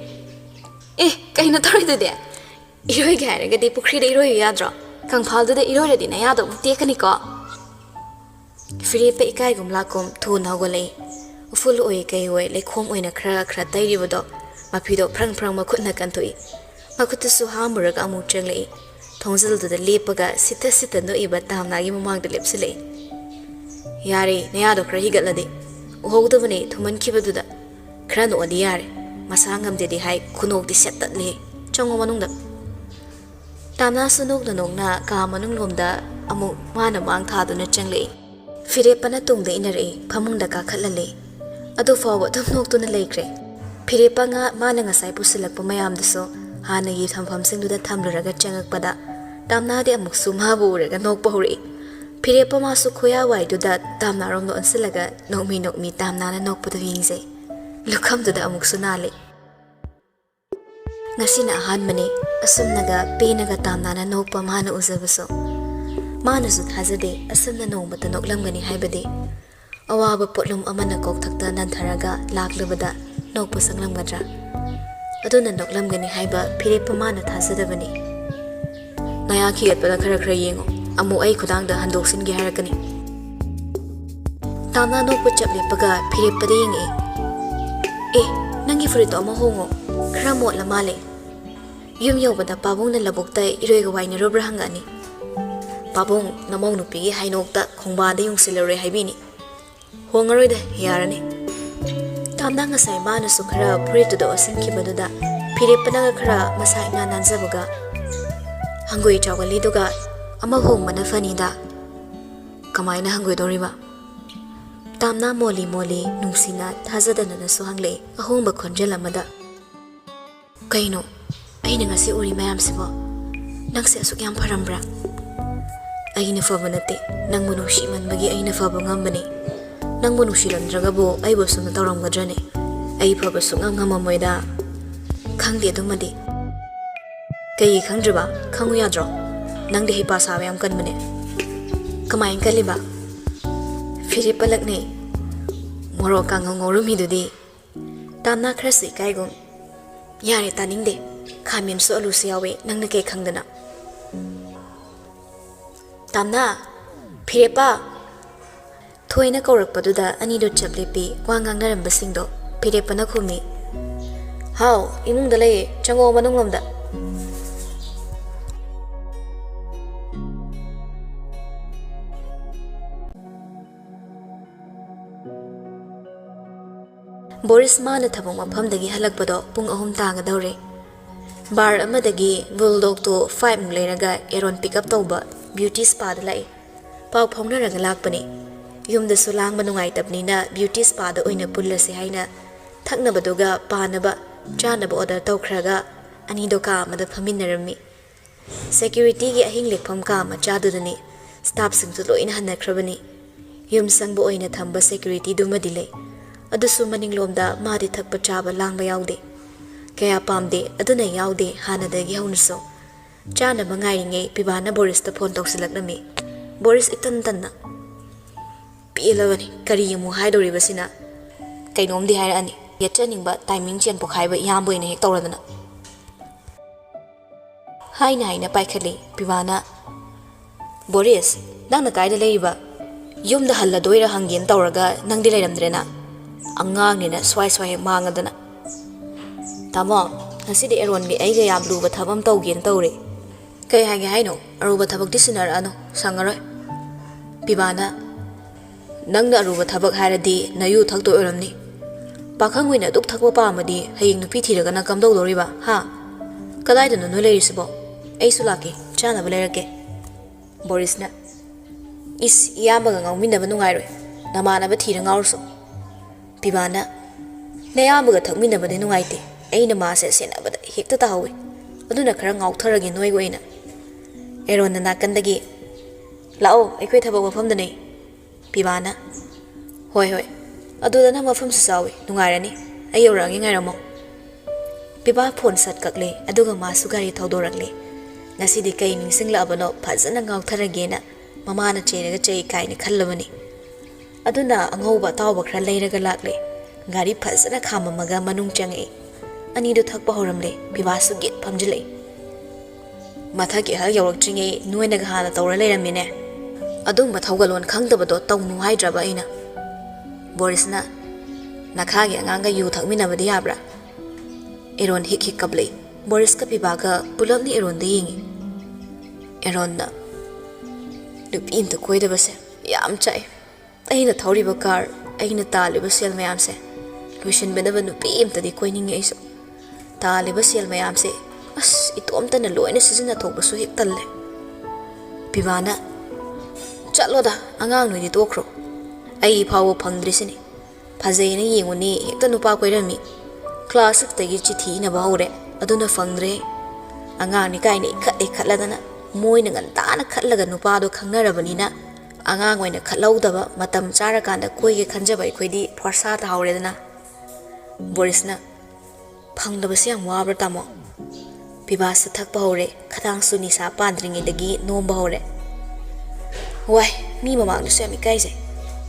Kaino thoridude? Iroi gairaga di pukhri da iroi yadro. Kangphaldu da iroi radina yado muktekani ko. Firepa ikai gumlakom thun hawgolei. Uful oi kai oi lekhom oina khra khra tairibado mapido prang prang makhutna kantoi. Makhuttasu hamuraga amu changlei. Thongzaldu da lepaga sita sita no iba tamnagi mamangda lepsilei. Yare nayado khra higatladi. Uhogdabane thumankhibaduda khra no adi yare. Masangamdedi hai khunokdi settatle chongo manungda. Tamna sunok na nongna ka manunglomda amu mana mang thaduna changlei. Firepa na tungda inarei phamungda ka khatlale. Adu fawa thumnoktuna laikre. Firepa nga mana ngasai pusilakpa mayamdaso hana yi thamfamsingduda thamluraga changakpada tamnadi amuk sumhabu uraga nokpa hori. Firepa masu khoya waiduda tamna romno ansilaga nokmi tamnana nokpada yingse. Lukhamduda amuk sunale. Ngasina ahanmane asumnaga penaga tamnana nokpa mana uzabaso. Mana su thazade asumna nongmata noklamgani haibade. Awaba potlum amana kokthakta nantharaga laklabada nokpa sanglamgadra. Aduna noklamgani haiba Firepa mana thazadabani. Naya khigatpada khara khara yengo amu ai khudangda handoksingi harakani. Tamna nokpa chaplepaga Firepada yengi. Nangi furito ama hongo khara motla male. Yum yobada pabongna labokta iroiga waina robra hangani. Pabong namong nupigi hainokta khongbada yungsilare haibini. Hongaroida yarani. Tamna ngasai mana su khara purituda osinkibaduda Firepanaga khara masai na nanzabuga hangoi chawaliduga ama hongmana fanida. Kamaina hangoi doriba. Tamna moli nungsina thazadana na suhangle ahongba khonjel amada. Kaino aina ngasi uri mayamsibo nangse asuk yam pharambra. Aina fabanate nangmu nushi manbagi aina faba ngambani. Nangmu nushirandradabo aibo suna tawramgadrane. Ai faba sungam ngamamoida. Khangde adumadi. Kai khangdriba khangu yadro. Nangde hipa sawe yam kanmane. Kamain kaliba. Firepa lakne moro kangau ngorumidudi. Tamna khara sui kaigum. Yare taningde khamin su alu siyawe nangna ke khangdana. Tamna Firepa thoina kaurakpaduda anido chaplepi wangangnarambasingdo Firepana khumi. Hau imungda lay chango manunglomda. Boris mana thabong mafamdagi halakpado pung 3 tagadawre. Bar amadagi bulldog to 5 mung leiraga eron pick up tawba beauty spa da lai. Pau phongnaraga lakpani. Yumda sulang manungai tabnina beauty spa da oina pullasi haina thaknabaduga panaba chanaba order tawkhraga anido ka amada phaminarami. Security gi ahing lekpham ka ma chadudani staff sing tu loina hanakhrabani. Yum sangbo oina thamba security dumadile. Adusu maninglomda madi thakpa chaba langba yaude. Kaya pamde aduna yaude hanadagi haunaso. Chana mangaringe pibana Boris ta phone tawsilaknami. Boris itantanna. Pilawani kari mu haidoribasina. Kainomdi hairani. Yatchaningba timing chen pokhaiba yamboina hek tawradana. Haina paikhali pibana. Boris, nangna kaida leiba. Yumda halladoira hangyen tawraga nangdi leiramdrena. Angangnina swai mangadana. Tamo, nasidi erongi aiga yam luba thabam tawgen tawre. Kay hage haino aruba thabak disinar ano sangaroy. Pibana ꯅꯪꯅ ꯑꯔꯨꯕ ꯊꯕꯛ ꯍꯥꯏꯔꯗꯤ new ꯊꯛꯇꯣꯏ ꯑꯣꯏꯔꯝꯅꯤ ꯄꯥꯈꯪ ꯑꯣꯏꯅ ꯑꯗꯨꯛ ꯊꯛꯄ ꯄꯥꯝꯃꯗꯤ ꯍꯌꯦꯡ ꯅꯨꯄꯤ ꯊꯤꯔꯒꯅ ꯀꯝꯗꯧꯗꯧꯔꯤꯕ ꯍꯥ ꯀꯗꯥꯏꯗꯅꯣ ꯅꯣꯏ ꯂꯩꯔꯤꯁꯤꯕꯣ ꯑꯩꯁꯨ ꯂꯥꯛꯀꯦ ꯆꯥꯅꯕ ꯂꯩꯔꯛꯀꯦ ꯕꯣꯔꯤꯁꯅ ꯏꯁ ꯏꯌꯥꯝꯕꯒ ꯉꯥꯎꯃꯤꯟꯅꯕ ꯅꯨꯡꯉꯥꯏꯔꯣꯏ ꯅꯃꯥꯟꯅꯕ ꯊꯤꯔ ꯉꯥꯎꯔꯁꯨ ꯄꯤꯕꯥꯅ ꯅꯌꯥꯝꯕꯒ ꯊꯛꯃꯤꯟꯅꯕꯗꯤ ꯅꯨꯡꯉꯥꯏꯇꯦ ꯑꯩꯅ ꯃꯥꯁꯦ ꯁꯦꯟꯅꯕꯗ ꯍꯦꯛꯇ ꯇꯥꯍꯧꯏ ꯑꯗꯨꯅ ꯈꯔ ꯉꯥꯎꯊꯔꯒꯦ ꯅꯣꯏꯒ ꯑꯣꯏꯅ ꯑꯦꯔꯣꯟꯅ ꯅꯥꯀꯟꯗꯒꯤ ꯂꯥꯛꯑꯣ ꯑꯩꯈꯣꯏ ꯊꯕꯛ ꯃꯐꯝꯗꯅꯦ ꯄꯤꯕꯥꯅ ꯍꯣꯏ ꯍꯣꯏ ꯑꯗꯨꯗꯅ ꯃꯐꯝꯁꯨ ꯆꯥꯎꯏ ꯅꯨꯡꯉꯥꯏꯔꯅꯤ ꯑꯩ ꯌꯧꯔꯛꯑꯒꯦ ꯉꯥꯏꯔꯝꯃꯣ ꯄꯤꯕꯥ ꯐꯣꯟ ꯁꯠ ꯀꯛꯂꯦ ꯑꯗꯨꯒ ꯃꯥꯁꯨ ꯒꯥꯔꯤ ꯊꯧꯗꯣꯔꯛꯂꯦ ꯉꯁꯤꯗꯤ ꯀꯩ ꯅꯤꯡꯁꯤꯡꯂꯛꯑꯕꯅꯣ ꯐꯖꯅ ꯉꯥꯎꯊꯔꯒꯦꯅ ꯃꯃꯥꯅ ꯆꯦꯔꯒ ꯆꯩ ꯀꯥꯏꯅ ꯈꯜꯂꯕꯅꯤ ꯑꯗꯨꯅ ꯑꯉꯧꯕ ꯑꯇꯥꯎꯕ ꯈꯔ ꯂꯩꯔꯒ ꯂꯥꯛꯂꯦ ꯒꯥꯔꯤ ꯐꯖꯅ ꯈꯥꯝꯃꯝꯃꯒ ꯃꯅꯨꯡ ꯆꯪꯉꯛꯏ ꯑꯅꯤꯗꯨ ꯊꯛꯄ ꯍꯧꯔꯝꯂꯦ ꯄꯤꯕꯥꯁꯨ ꯒꯦꯠ ꯐꯝꯖꯤꯜꯂꯛꯏ ꯃꯊꯛꯀꯤ ꯑꯍꯜ ꯌꯧꯔꯛꯇ꯭ꯔꯤꯉꯩ ꯅꯣꯏꯅꯒ ꯍꯥꯟꯅ ꯇꯧꯔ ꯂꯩꯔꯝꯃꯤꯅꯦ ꯑꯗꯨꯝꯕ ꯊꯧꯒꯜꯂꯣꯟ ꯈꯪꯗꯕꯗꯣ ꯇꯧꯅꯨ ꯍꯥꯏꯗ꯭ꯔꯕ ꯑꯩꯅ ꯕꯣꯔꯤꯁꯅ ꯅꯈꯥꯒꯤ ꯑꯉꯥꯡꯒ ꯌꯨ ꯊꯛꯃꯤꯟꯅꯕꯗꯤ ꯌꯥꯕ꯭ꯔꯥ ꯑꯦꯔꯣꯟ ꯍꯤꯛ ꯍꯤꯛ ꯀꯞꯂꯛꯏ ꯕꯣꯔꯤꯁꯀ ꯄꯤꯕꯥꯒ ꯄꯨꯂꯞꯅꯤ ꯑꯦꯔꯣꯟꯗ ꯌꯦꯡꯉꯤ ꯑꯦꯔꯣꯟꯅ ꯅꯨꯄꯤ ꯑꯝꯇ ꯀꯣꯏꯗꯕꯁꯦ ꯌꯥꯝ ꯆꯥꯛꯑꯦ ꯑꯩꯅ ꯊꯧꯔꯤꯕ ꯀꯥꯔ ꯑꯩꯅ ꯇꯥꯜꯂꯤꯕ ꯁꯦꯜ ꯃꯌꯥꯝꯁꯦ ꯂꯣꯏꯁꯤꯟꯕꯅꯕ ꯅꯨꯄꯤ ꯑꯝꯇꯗꯤ ꯀꯣꯏꯅꯤꯡꯉꯤ ꯑꯩꯁꯨ ꯇꯥꯜꯂꯤꯕ ꯁꯦꯜ ꯃꯌꯥꯝꯁꯦ ꯑꯁ ꯏꯇꯣꯝꯇꯅ ꯂꯣꯏꯅ ꯁꯤꯖꯤꯟꯅꯊꯣꯛꯄꯁꯨ ꯍꯦꯛ ꯇꯜꯂꯦ ꯄꯤꯕꯥꯅ ꯆꯠꯂꯣꯗ ꯑꯉꯥꯡ ꯅꯣꯏꯗꯤ ꯇꯣꯛꯈ꯭ꯔꯣ ꯑꯩ ꯐꯥꯎꯕ ꯐꯪꯗ꯭ꯔꯤꯁꯤꯅꯤ ꯐꯖꯩꯅ ꯌꯦꯡꯉꯨꯅꯤ ꯍꯦꯛꯇ ꯅꯨꯄꯥ ꯀꯣꯏꯔꯝꯃꯤ ꯀ꯭ꯂꯥꯁ 6ꯇꯒꯤ ꯆꯤꯊꯤ ꯏꯅꯕ ꯍꯧꯔꯦ ꯑꯗꯨꯅ ꯐꯪꯗ꯭ꯔꯦ ꯑꯉꯥꯡꯅꯤ ꯀꯥꯏꯅ ꯏꯈꯠꯂꯦ ꯈꯠꯂꯗꯅ ꯃꯣꯏꯅ ꯉꯟꯇꯥꯅ ꯈꯠꯂꯒ ꯅꯨꯄꯥꯗꯣ ꯈꯪꯅꯔꯕꯅꯤꯅ ꯑꯉꯥꯡ ꯑꯣꯏꯅ ꯈꯠꯍꯧꯗꯕ ꯃꯇꯝ ꯆꯥꯔꯀꯥꯟꯗ ꯀꯣꯏꯒꯦ ꯈꯟꯖꯕ ꯑꯩꯈꯣꯏꯗꯤ ꯐꯣꯔꯁꯥ ꯇꯥꯍꯧꯔꯦꯗꯅ ꯕꯣꯔꯤꯁꯅ ꯐꯪꯗꯕꯁꯦ ꯌꯥꯝ ꯋꯥꯕ꯭ꯔꯥ ꯇꯥꯃꯣ ꯄꯤꯕꯥꯁꯨ ꯊꯛꯄ ꯍꯧꯔꯦ ꯈꯗꯥꯡꯁꯨ ꯅꯤꯁꯥ ꯄꯥꯟꯗ꯭ꯔꯤꯉꯩꯗꯒꯤ ꯅꯣꯝꯕ ꯍꯧꯔꯦ ꯋꯥꯏ ꯃꯤ ꯃꯃꯥꯡꯗꯁꯨ ꯌꯥꯝ ꯏꯀꯥꯏꯖꯩ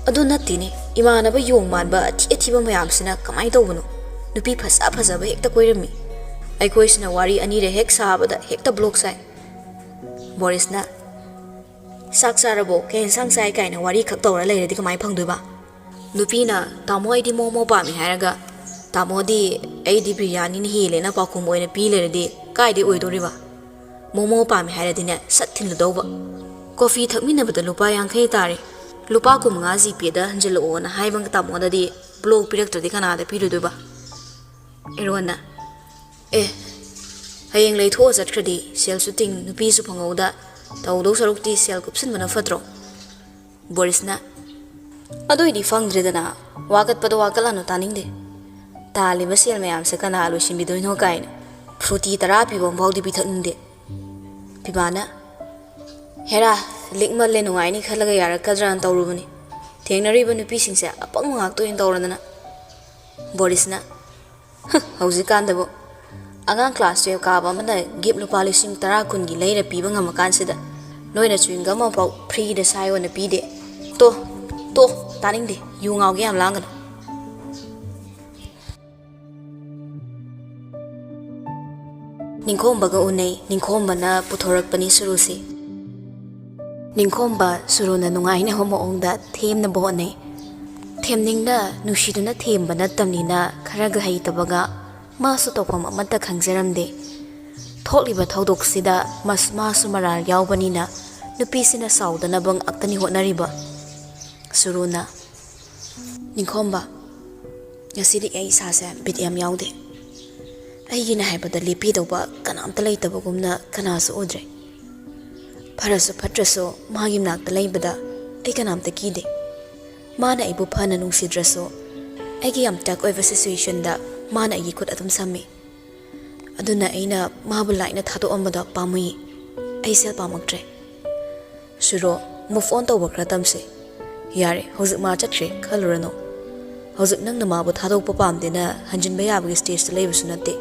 ꯑꯗꯨ ꯅꯠꯇꯦꯅꯦ ꯏꯃꯥꯟꯅꯕ ꯌꯣꯡ ꯃꯥꯟꯕ ꯑꯊꯤ ꯑꯊꯤꯕ ꯃꯌꯥꯝꯁꯤꯅ ꯀꯃꯥꯏꯅ ꯇꯧꯕꯅꯣ ꯅꯨꯄꯤ ꯐꯖ ꯐꯖꯕ ꯍꯦꯛꯇ ꯀꯣꯏꯔꯝꯃꯤ ꯑꯩꯈꯣꯏꯁꯤꯅ ꯋꯥꯔꯤ ꯑꯅꯤꯔ ꯍꯦꯛ ꯁꯥꯕꯗ ꯍꯦꯛꯇ ꯕ꯭ꯂꯣꯛ ꯆꯥꯏ ꯕꯣꯔꯤꯁꯅ ꯆꯥꯛ ꯆꯥꯔꯕꯣ ꯀꯩ ꯏꯟꯁꯥꯡ ꯆꯥꯏ ꯀꯥꯏꯅ ꯋꯥꯔꯤ ꯈꯛ ꯇꯧꯔ ꯂꯩꯔꯗꯤ ꯀꯃꯥꯏꯅ ꯐꯪꯗꯣꯏꯕ ꯅꯨꯄꯤꯅ ꯇꯥꯃꯣ ꯑꯩꯗꯤ ꯃꯣꯃꯣ ꯄꯥꯝꯃꯤ ꯍꯥꯏꯔꯒ ꯇꯥꯃꯣꯗꯤ ꯑꯩꯗꯤ ꯕꯤꯔꯌꯥꯅꯤꯅ ꯍꯦꯜꯂꯦꯅ ꯄꯥꯎꯈꯨꯝ ꯑꯣꯏꯅ ꯄꯤ ꯂꯩꯔꯗꯤ ꯀꯥꯏꯗꯩ ꯑꯣꯏꯗꯣꯔꯤꯕ ꯃꯣꯃꯣ ꯄꯥꯝꯃꯤ ꯍꯥꯏꯔꯗꯤꯅꯦ ꯁꯠ ꯊꯤꯜꯂꯨꯗꯧꯕ ꯀꯣꯐꯤ ꯊꯛꯃꯤꯟꯅꯕꯗ ꯂꯨꯄꯥ 50 ꯇꯥꯔꯦ ꯂꯨꯄꯥ 15 ꯖꯤꯄꯦꯗ ꯍꯟꯖꯤꯜꯂꯛꯑꯣꯅ ꯍꯥꯏꯕ ꯇꯥꯃꯣꯗꯗꯤ ꯕ꯭ꯂꯣꯛ ꯄꯤꯔꯛꯇ꯭ꯔꯗꯤ ꯀꯅꯥꯗ ꯄꯤꯔꯣꯏꯗꯣꯏꯕ ꯑꯦꯔꯣꯟꯅ ꯍꯌꯦꯡ ꯂꯩꯊꯣꯛꯑ ꯆꯠꯈ꯭ꯔꯗꯤ ꯁꯦꯜꯁꯨ ꯇꯤꯡ ꯅꯨꯄꯤꯁꯨ ꯐꯪꯍꯧꯗ ꯇꯧꯗꯧ ꯁꯔꯨꯛꯇꯤ ꯁꯦꯜ ꯀꯨꯞꯁꯤꯟꯕꯅ ꯐꯠꯇ꯭ꯔꯣ ꯕꯣꯔꯤꯁꯅ ꯑꯗꯨꯏꯗꯤ ꯐꯪꯗ꯭ꯔꯦꯗꯅ ꯋꯥꯀꯠꯄꯗꯣ ꯋꯥꯀꯠꯂꯥꯅꯨ ꯇꯥꯅꯤꯡꯗꯦ ꯇꯥꯜꯂꯤꯕ ꯁꯦꯜ ꯃꯌꯥꯝꯁꯦ ꯀꯅꯥ ꯂꯣꯏꯁꯤꯟꯕꯤꯗꯣꯏꯅꯣ ꯀꯥꯏꯅ ꯐ꯭ꯔꯨꯇꯤ 10 ꯄꯤꯕ ꯑꯃꯐꯥꯎꯗꯤ ꯄꯤꯊꯛꯅꯤꯡꯗꯦ ꯄꯤꯕꯥꯅ ꯍꯦꯔꯥ ꯂꯤꯛꯃꯜꯂꯦ ꯅꯨꯡꯉꯥꯏꯅꯤ ꯈꯜꯂꯒ ꯌꯥꯔꯛꯀꯗ꯭ꯔꯥꯅ ꯇꯧꯔꯨꯕꯅꯤ ꯊꯦꯡꯅꯔꯤꯕ ꯅꯨꯄꯤꯁꯤꯡꯁꯦ ꯑꯄꯪꯕ ꯉꯥꯛꯇ ꯑꯣꯏꯅ ꯇꯧꯔꯗꯅ ꯕꯣꯔꯤꯁꯅ ꯍꯧꯖꯤꯛꯀꯥꯟꯗꯕꯨ ꯑꯉꯥꯡ ꯀ꯭ꯂꯥꯁ 12 ꯀꯥꯕ ꯑꯃꯅ ꯒꯤꯞ ꯂꯨꯄꯥ 10 10 ꯂꯩꯔ ꯄꯤꯕ ꯉꯝꯃꯀꯥꯟꯁꯤꯗ ꯅꯣꯏꯅ ꯆꯨꯏꯡꯒꯝ ꯑꯃꯐꯥꯎ ꯐ꯭ꯔꯤꯗ ꯁꯥꯏꯌꯣꯅ ꯄꯤꯗꯦ ꯇꯣ ꯇꯥꯅꯤꯡꯗꯦ ꯌꯨ ꯉꯥꯎꯒꯦ ꯌꯥꯝ ꯂꯥꯡꯒꯅꯨ ꯅꯤꯡꯈꯣꯝꯕꯒ ꯎꯅꯩ ꯅꯤꯡꯈꯣꯝꯕꯅ ꯄꯨꯊꯣꯔꯛꯄꯅꯤ ꯁꯨꯔꯨꯁꯤ ꯅꯤꯡꯈꯣꯝꯕ ꯁꯨꯔꯨꯅ ꯅꯨꯡꯉꯥꯏꯅꯕ ꯃꯑꯣꯡꯗ ꯊꯦꯝꯅꯕ ꯍꯣꯠꯅꯩ ꯊꯦꯝꯅꯤꯡꯅ ꯅꯨꯡꯁꯤꯗꯨꯅ ꯊꯦꯝꯕ ꯅꯠꯇꯕꯅꯤꯅ ꯈꯔꯒ ꯍꯩꯇꯕꯒ ꯃꯥꯁꯨ ꯇꯧꯐꯝ ꯑꯃꯠꯇ ꯈꯪꯖꯔꯝꯗꯦ ꯊꯣꯛꯂꯤꯕ ꯊꯧꯗꯣꯛꯁꯤꯗ ꯃꯥꯁꯨ ꯃꯔꯥꯜ ꯌꯥꯎꯕꯅꯤꯅ ꯅꯨꯄꯤꯁꯤꯅ ꯁꯥꯎꯗꯅꯕ ꯉꯥꯛꯇꯅꯤ ꯍꯣꯠꯅꯔꯤꯕ ꯁꯨꯔꯨꯅ ꯅꯤꯡꯈꯣꯝꯕ ꯉꯁꯤꯗꯤ ꯑꯩ ꯏꯁꯥꯁꯦ ꯕꯤꯠ ꯌꯥꯝ ꯌꯥꯎꯗꯦ ꯑꯩꯒꯤꯅ ꯍꯥꯏꯕꯗ ꯂꯦꯞꯄꯤꯗꯧꯕ ꯀꯅꯥꯝꯇ ꯂꯩꯇꯕꯒꯨꯝꯅ ꯀꯅꯥꯁꯨ ꯎꯗ꯭ꯔꯦ ꯐꯔꯁꯨ ꯐꯠꯇ꯭ꯔꯁꯨ ꯃꯥꯒꯤ ꯃꯅꯥꯛꯇ ꯂꯩꯕꯗ ꯑꯩ ꯀꯅꯥꯝꯇ ꯀꯤꯗꯦ ꯃꯥꯅ ꯑꯩꯕꯨ ꯐꯅ ꯅꯨꯡꯁꯤꯗ꯭ꯔꯁꯨ ꯑꯩꯒꯤ ꯌꯥꯝ ꯇꯛ ꯑꯣꯏꯕ ꯁꯤꯆꯨꯋꯦꯁꯟꯗ ꯃꯥꯅ ꯑꯩꯒꯤ ꯈꯨꯠ ꯑꯗꯨꯝ ꯁꯝꯃꯤ ꯑꯗꯨꯅ ꯑꯩꯅ ꯃꯥꯕꯨ ꯂꯥꯏꯅ ꯊꯥꯗꯣꯛꯑꯝꯕꯗ ꯄꯥꯝꯃꯨꯏ ꯑꯩ ꯁꯦꯜ ꯄꯥꯝꯃꯛꯇ꯭ꯔꯦ ꯁꯨꯔꯣ ꯃꯨꯚ ꯑꯣꯟ ꯇꯧꯕ ꯈꯔ ꯇꯝꯁꯤ ꯌꯥꯔꯦ ꯍꯧꯖꯤꯛ ꯃꯥ ꯆꯠꯈ꯭ꯔꯦ ꯈꯜꯂꯨꯔꯅꯨ ꯍꯧꯖꯤꯛ ꯅꯪꯅ ꯃꯥꯕꯨ ꯊꯥꯗꯣꯛꯄ ꯄꯥꯝꯗꯦꯅ ꯍꯟꯖꯤꯟꯕ ꯌꯥꯕꯒꯤ ꯁ꯭ꯇꯦꯖꯇ ꯂꯩꯕꯁꯨ ꯅꯠꯇꯦ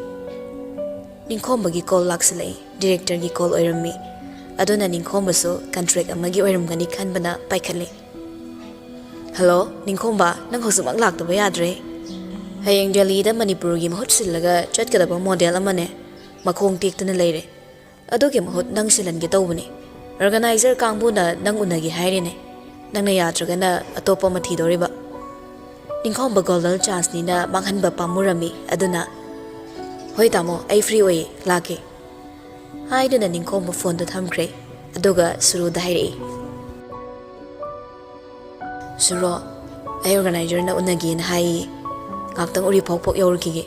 ꯅꯤꯡꯈꯣꯝꯕꯒꯤ ꯀꯣꯜ ꯂꯥꯛꯁꯤꯜꯂꯛꯏ ꯗꯤꯔꯦꯛꯇꯔꯒꯤ ꯀꯣꯜ ꯑꯣꯏꯔꯝꯃꯤ ꯑꯗꯨꯅ ꯅꯤꯡꯈꯣꯝꯕꯁꯨ ꯀꯟꯇ꯭ꯔꯦꯛ ꯑꯃꯒꯤ ꯑꯣꯏꯔꯝꯒꯅꯤ ꯈꯟꯕꯅ ꯄꯥꯏꯈꯠꯂꯤ ꯍꯜꯂꯣ ꯅꯤꯡꯈꯣꯝꯕ ꯅꯪ ꯍꯧꯖꯤꯛꯃꯛ ꯂꯥꯛꯇꯕ ꯌꯥꯗ꯭ꯔꯦ ꯍꯌꯦꯡ ꯗꯦꯜꯂꯤꯗ ꯃꯅꯤꯄꯨꯔꯒꯤ ꯃꯍꯨꯠ ꯁꯤꯜꯂꯒ ꯆꯠꯀꯗꯕ ꯃꯣꯗꯦꯜ ꯑꯃꯅꯦ ꯃꯈꯣꯡ ꯇꯦꯛꯇꯨꯅ ꯂꯩꯔꯦ ꯑꯗꯨꯒꯤ ꯃꯍꯨꯠ ꯅꯪ ꯁꯤꯜꯍꯟꯒꯦ ꯇꯧꯕꯅꯤ ꯑꯣꯔꯒꯅꯥꯏꯖꯔ ꯀꯥꯡꯕꯨꯅ ꯅꯪ ꯎꯅꯒꯦ ꯍꯥꯏꯔꯤꯅꯦ ꯅꯪꯅ ꯌꯥꯗ꯭ꯔꯒꯅ ꯑꯇꯣꯞꯄ ꯑꯃ ꯊꯤꯗꯣꯔꯤꯕ ꯅꯤꯡꯈꯣꯝꯕ ꯒꯣꯜꯗꯟ ꯆꯥꯟꯁꯅꯤꯅ ꯃꯥꯡꯍꯟꯕ ꯄꯥꯝꯃꯨꯔꯝꯃꯤ ꯑꯗꯨꯅ ꯍꯣꯏ ꯇꯥꯃꯣ ꯑꯩ ꯐ꯭ꯔꯤ ꯑꯣꯏꯌꯦ ꯂꯥꯛꯀꯦ ꯍꯥꯏꯗꯨꯅ ꯅꯤꯡꯈꯣꯝꯕ ꯐꯣꯟꯗꯣ ꯊꯝꯈ꯭ꯔꯦ ꯑꯗꯨꯒ ꯁꯨꯔꯨꯗ ꯍꯥꯏꯔꯛꯏ Suro, ay organizer na unagi na hai. Ngaktang uri pok yaurkige.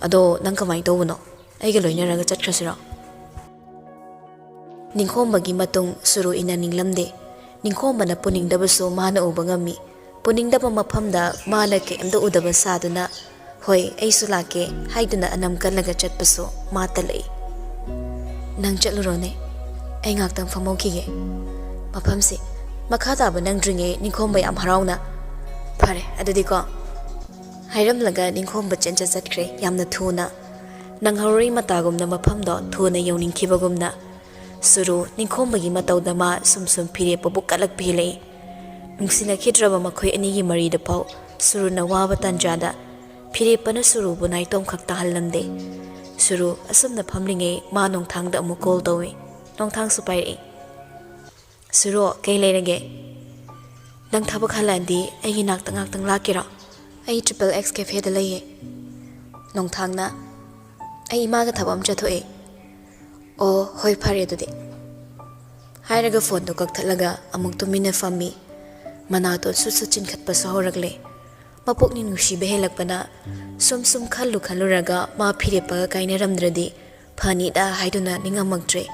Ado nang kamay tawuno. Ay galoy na raga chat krasiro. Ningkombagi matong suro ina ninglamde. Ningkomba na puning dabaso mana ubangami. Puning daba mapamda mana ke amda udaba saduna. Hoy ay sulake haiduna anam kalaga chat paso matalay. Nang chatlurone ay ngaktang famokige. Mapamsi makata ba nang dringe ningkomba yam harawna. Pare adudi ko. Hairam laga ningkomba chencha chatkre yamna thuna. Nang harori matagum na mapamdo thuna yawning kibagumna. Suru ningkomba gi matawda ma sumsum pire pabuk kalak pilay. Nungsina kidraba makoy anigi marida pau suru na waba tanjada. Pire pana suru bunay tom kaktahal lamde. Suru asum na pamlinge ma nong thangda amu call tawi. Nong thang supay Suru kay layrage. Nang tabak halandi ay ngактang lakira. Ay Triple X cafe da laye. Nong thang na ay imaga tabam chathoe. O hoy pare dudi. Hairaga phone do kaktalaga amuk tumina fami. Manato susachin khat pasahораgle. Mapuk ni nushi behelakpana sum khallu raga ma phire pa kaina ramdradi phani da haiduna ningamagtre.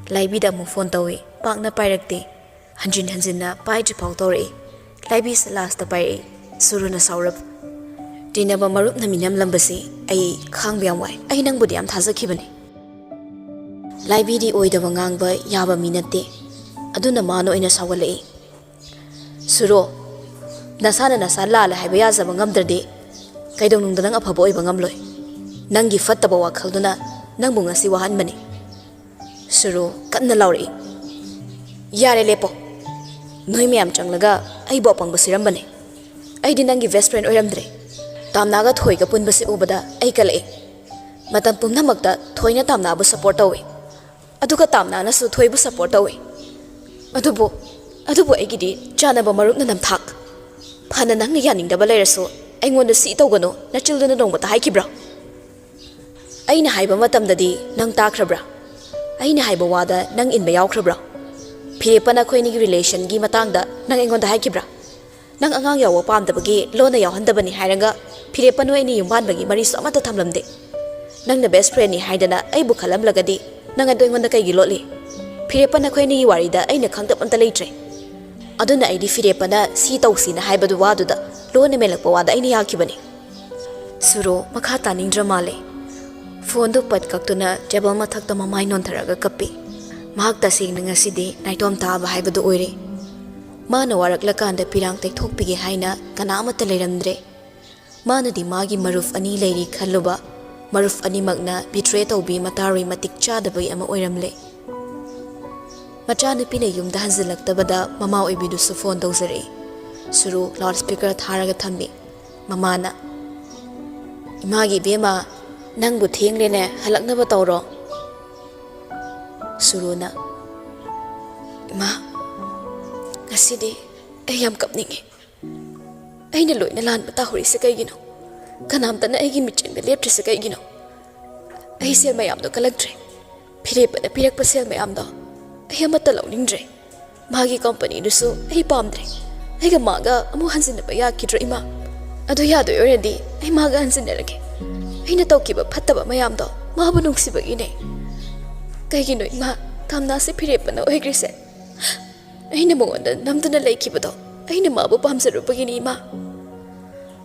Laibi da mu phone tawi pakna pairakte. Hanjin na pai jipau tori. Laibi sa last da pai suruna saurap. Dinaba marup na minam lambasi ay khang biang wai. Ay nang budi am thazakibani. Laibi di oidaba ngangba yaba minate. Aduna mano ina sawalai. Suro nasana lala haiba yazaba ngamdradi kaidong nungda nang afaba oiba ngamloi. Nangi fattaba wakhalduna nangbu ngasi wahanbani. Suro kanna lauri. Yare lepo. Noi miyam changlaga ay bo pang basirambani. Ay di nangi best friend oiramdre. Tamnaga thoi ka punbasi ubada ay kalai. Matam pumnamakta thoi na tamna bu support awi. Aduka tamna na su thoi bu support awi. Adubo ay gidi jana ba marup na namthak. Phana nang na yaning da balay raso ay ngon na si tawgano na children na dong bata haikibra. Ay na haiba matam dadi nang takrabra. Ay na haiba wada nang inba yawkrabra. Pire pa na koy ni relation gi matang da nang ingon da haikibra. Nang angang yawa pam da bagi lo na yawan da bani hairanga pire pa no ay ni yung ban bagi mariso amata tamlamde. Nang na best friend ni haidana ay bukhalam lagadi nang adoy ngon da kay giloli. Pire pa na koy ni warida ay nakangtap ang talaytre. Aduna ay di fire pa na si tawsi na haibadu wadu da lo na melakpa wada ay niyakibani. Suro makata ning dramale. Phone do pat kakto na table mathakta mamay non tharaga kapi. Mahakta sing na nga sidi na itom taaba haibadu oire. Mana waraklakanda pirang tekthokpige haina kana amata layramdre. Mana di magi maruf ani layri khalluba. Maruf ani magna betray tawbi matari matik chadabay ama oiramle. Machana pina yumda hanzilaktabada mama oibidu sa phone tawzari. Suru loudspeaker tharaga thambi. Mamana. Imagi bema nangbu thengle halakna ba tawro. Suru na. Ima. Ngasidi ay yam kapningi. Ay naloy na lan matahuri sa kay gino. Kanamta na ay gimitsin na leptre sa kay gino. Ay siyal mayam do kalagtre. Piripa na pirak pa siyal mayam do. Ay matalaw ningdre. Magi company duso ay pamdre. Ay gamaga amu hansin na baya kidra ima. Ado yado already ay maga hansin na lagi. Ay nataw kiba pataba mayam do. Mahabunong si bagine. Kay gino ima tamna si piripa na oy grise. Ay namungan na namdo na laiki ba do. Ay namabu pamsaro bagine ima.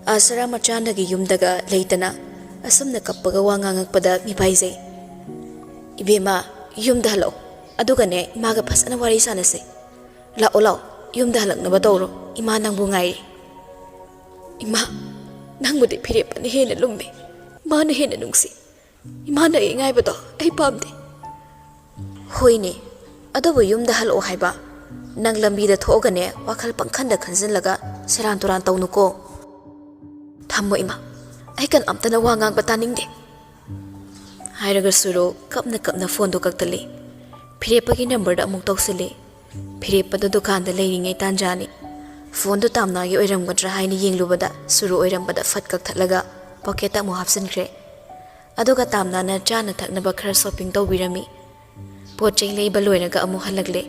Asara machan nagi yumdaga laytana. Asam na kapaga wangangagpada mipaizay. Ibima yumda halaw. Aduga ne imaga pas na wari sana se. Lao yumda halak na batoro ima nang bungay. Ima nang mudi pire pa ni hena lumbi. Ma na hena nungsi. Ima na ingay ba to ay pamde. Hoy ne adobo yumda halaw hayba. Nang lambida thoga ne wakal pangkhanda khansin laga seran turan tawnu ko. Thammo ima ay kan amta na wangang bataning de. Hairaga suro kapna phone do kaktali. Phirepa ki number da amuk tawsili. Phirepa do dukan da leiringay tanjani. Phone do tamna gi oiram gadra haini yenglubada suru oiram bada fat kaktalaga pocketa mo hapsankre. Aduga tamna na chana thaknaba khara shopping tawbirami. Pot chei leiba loiraga amu halagle.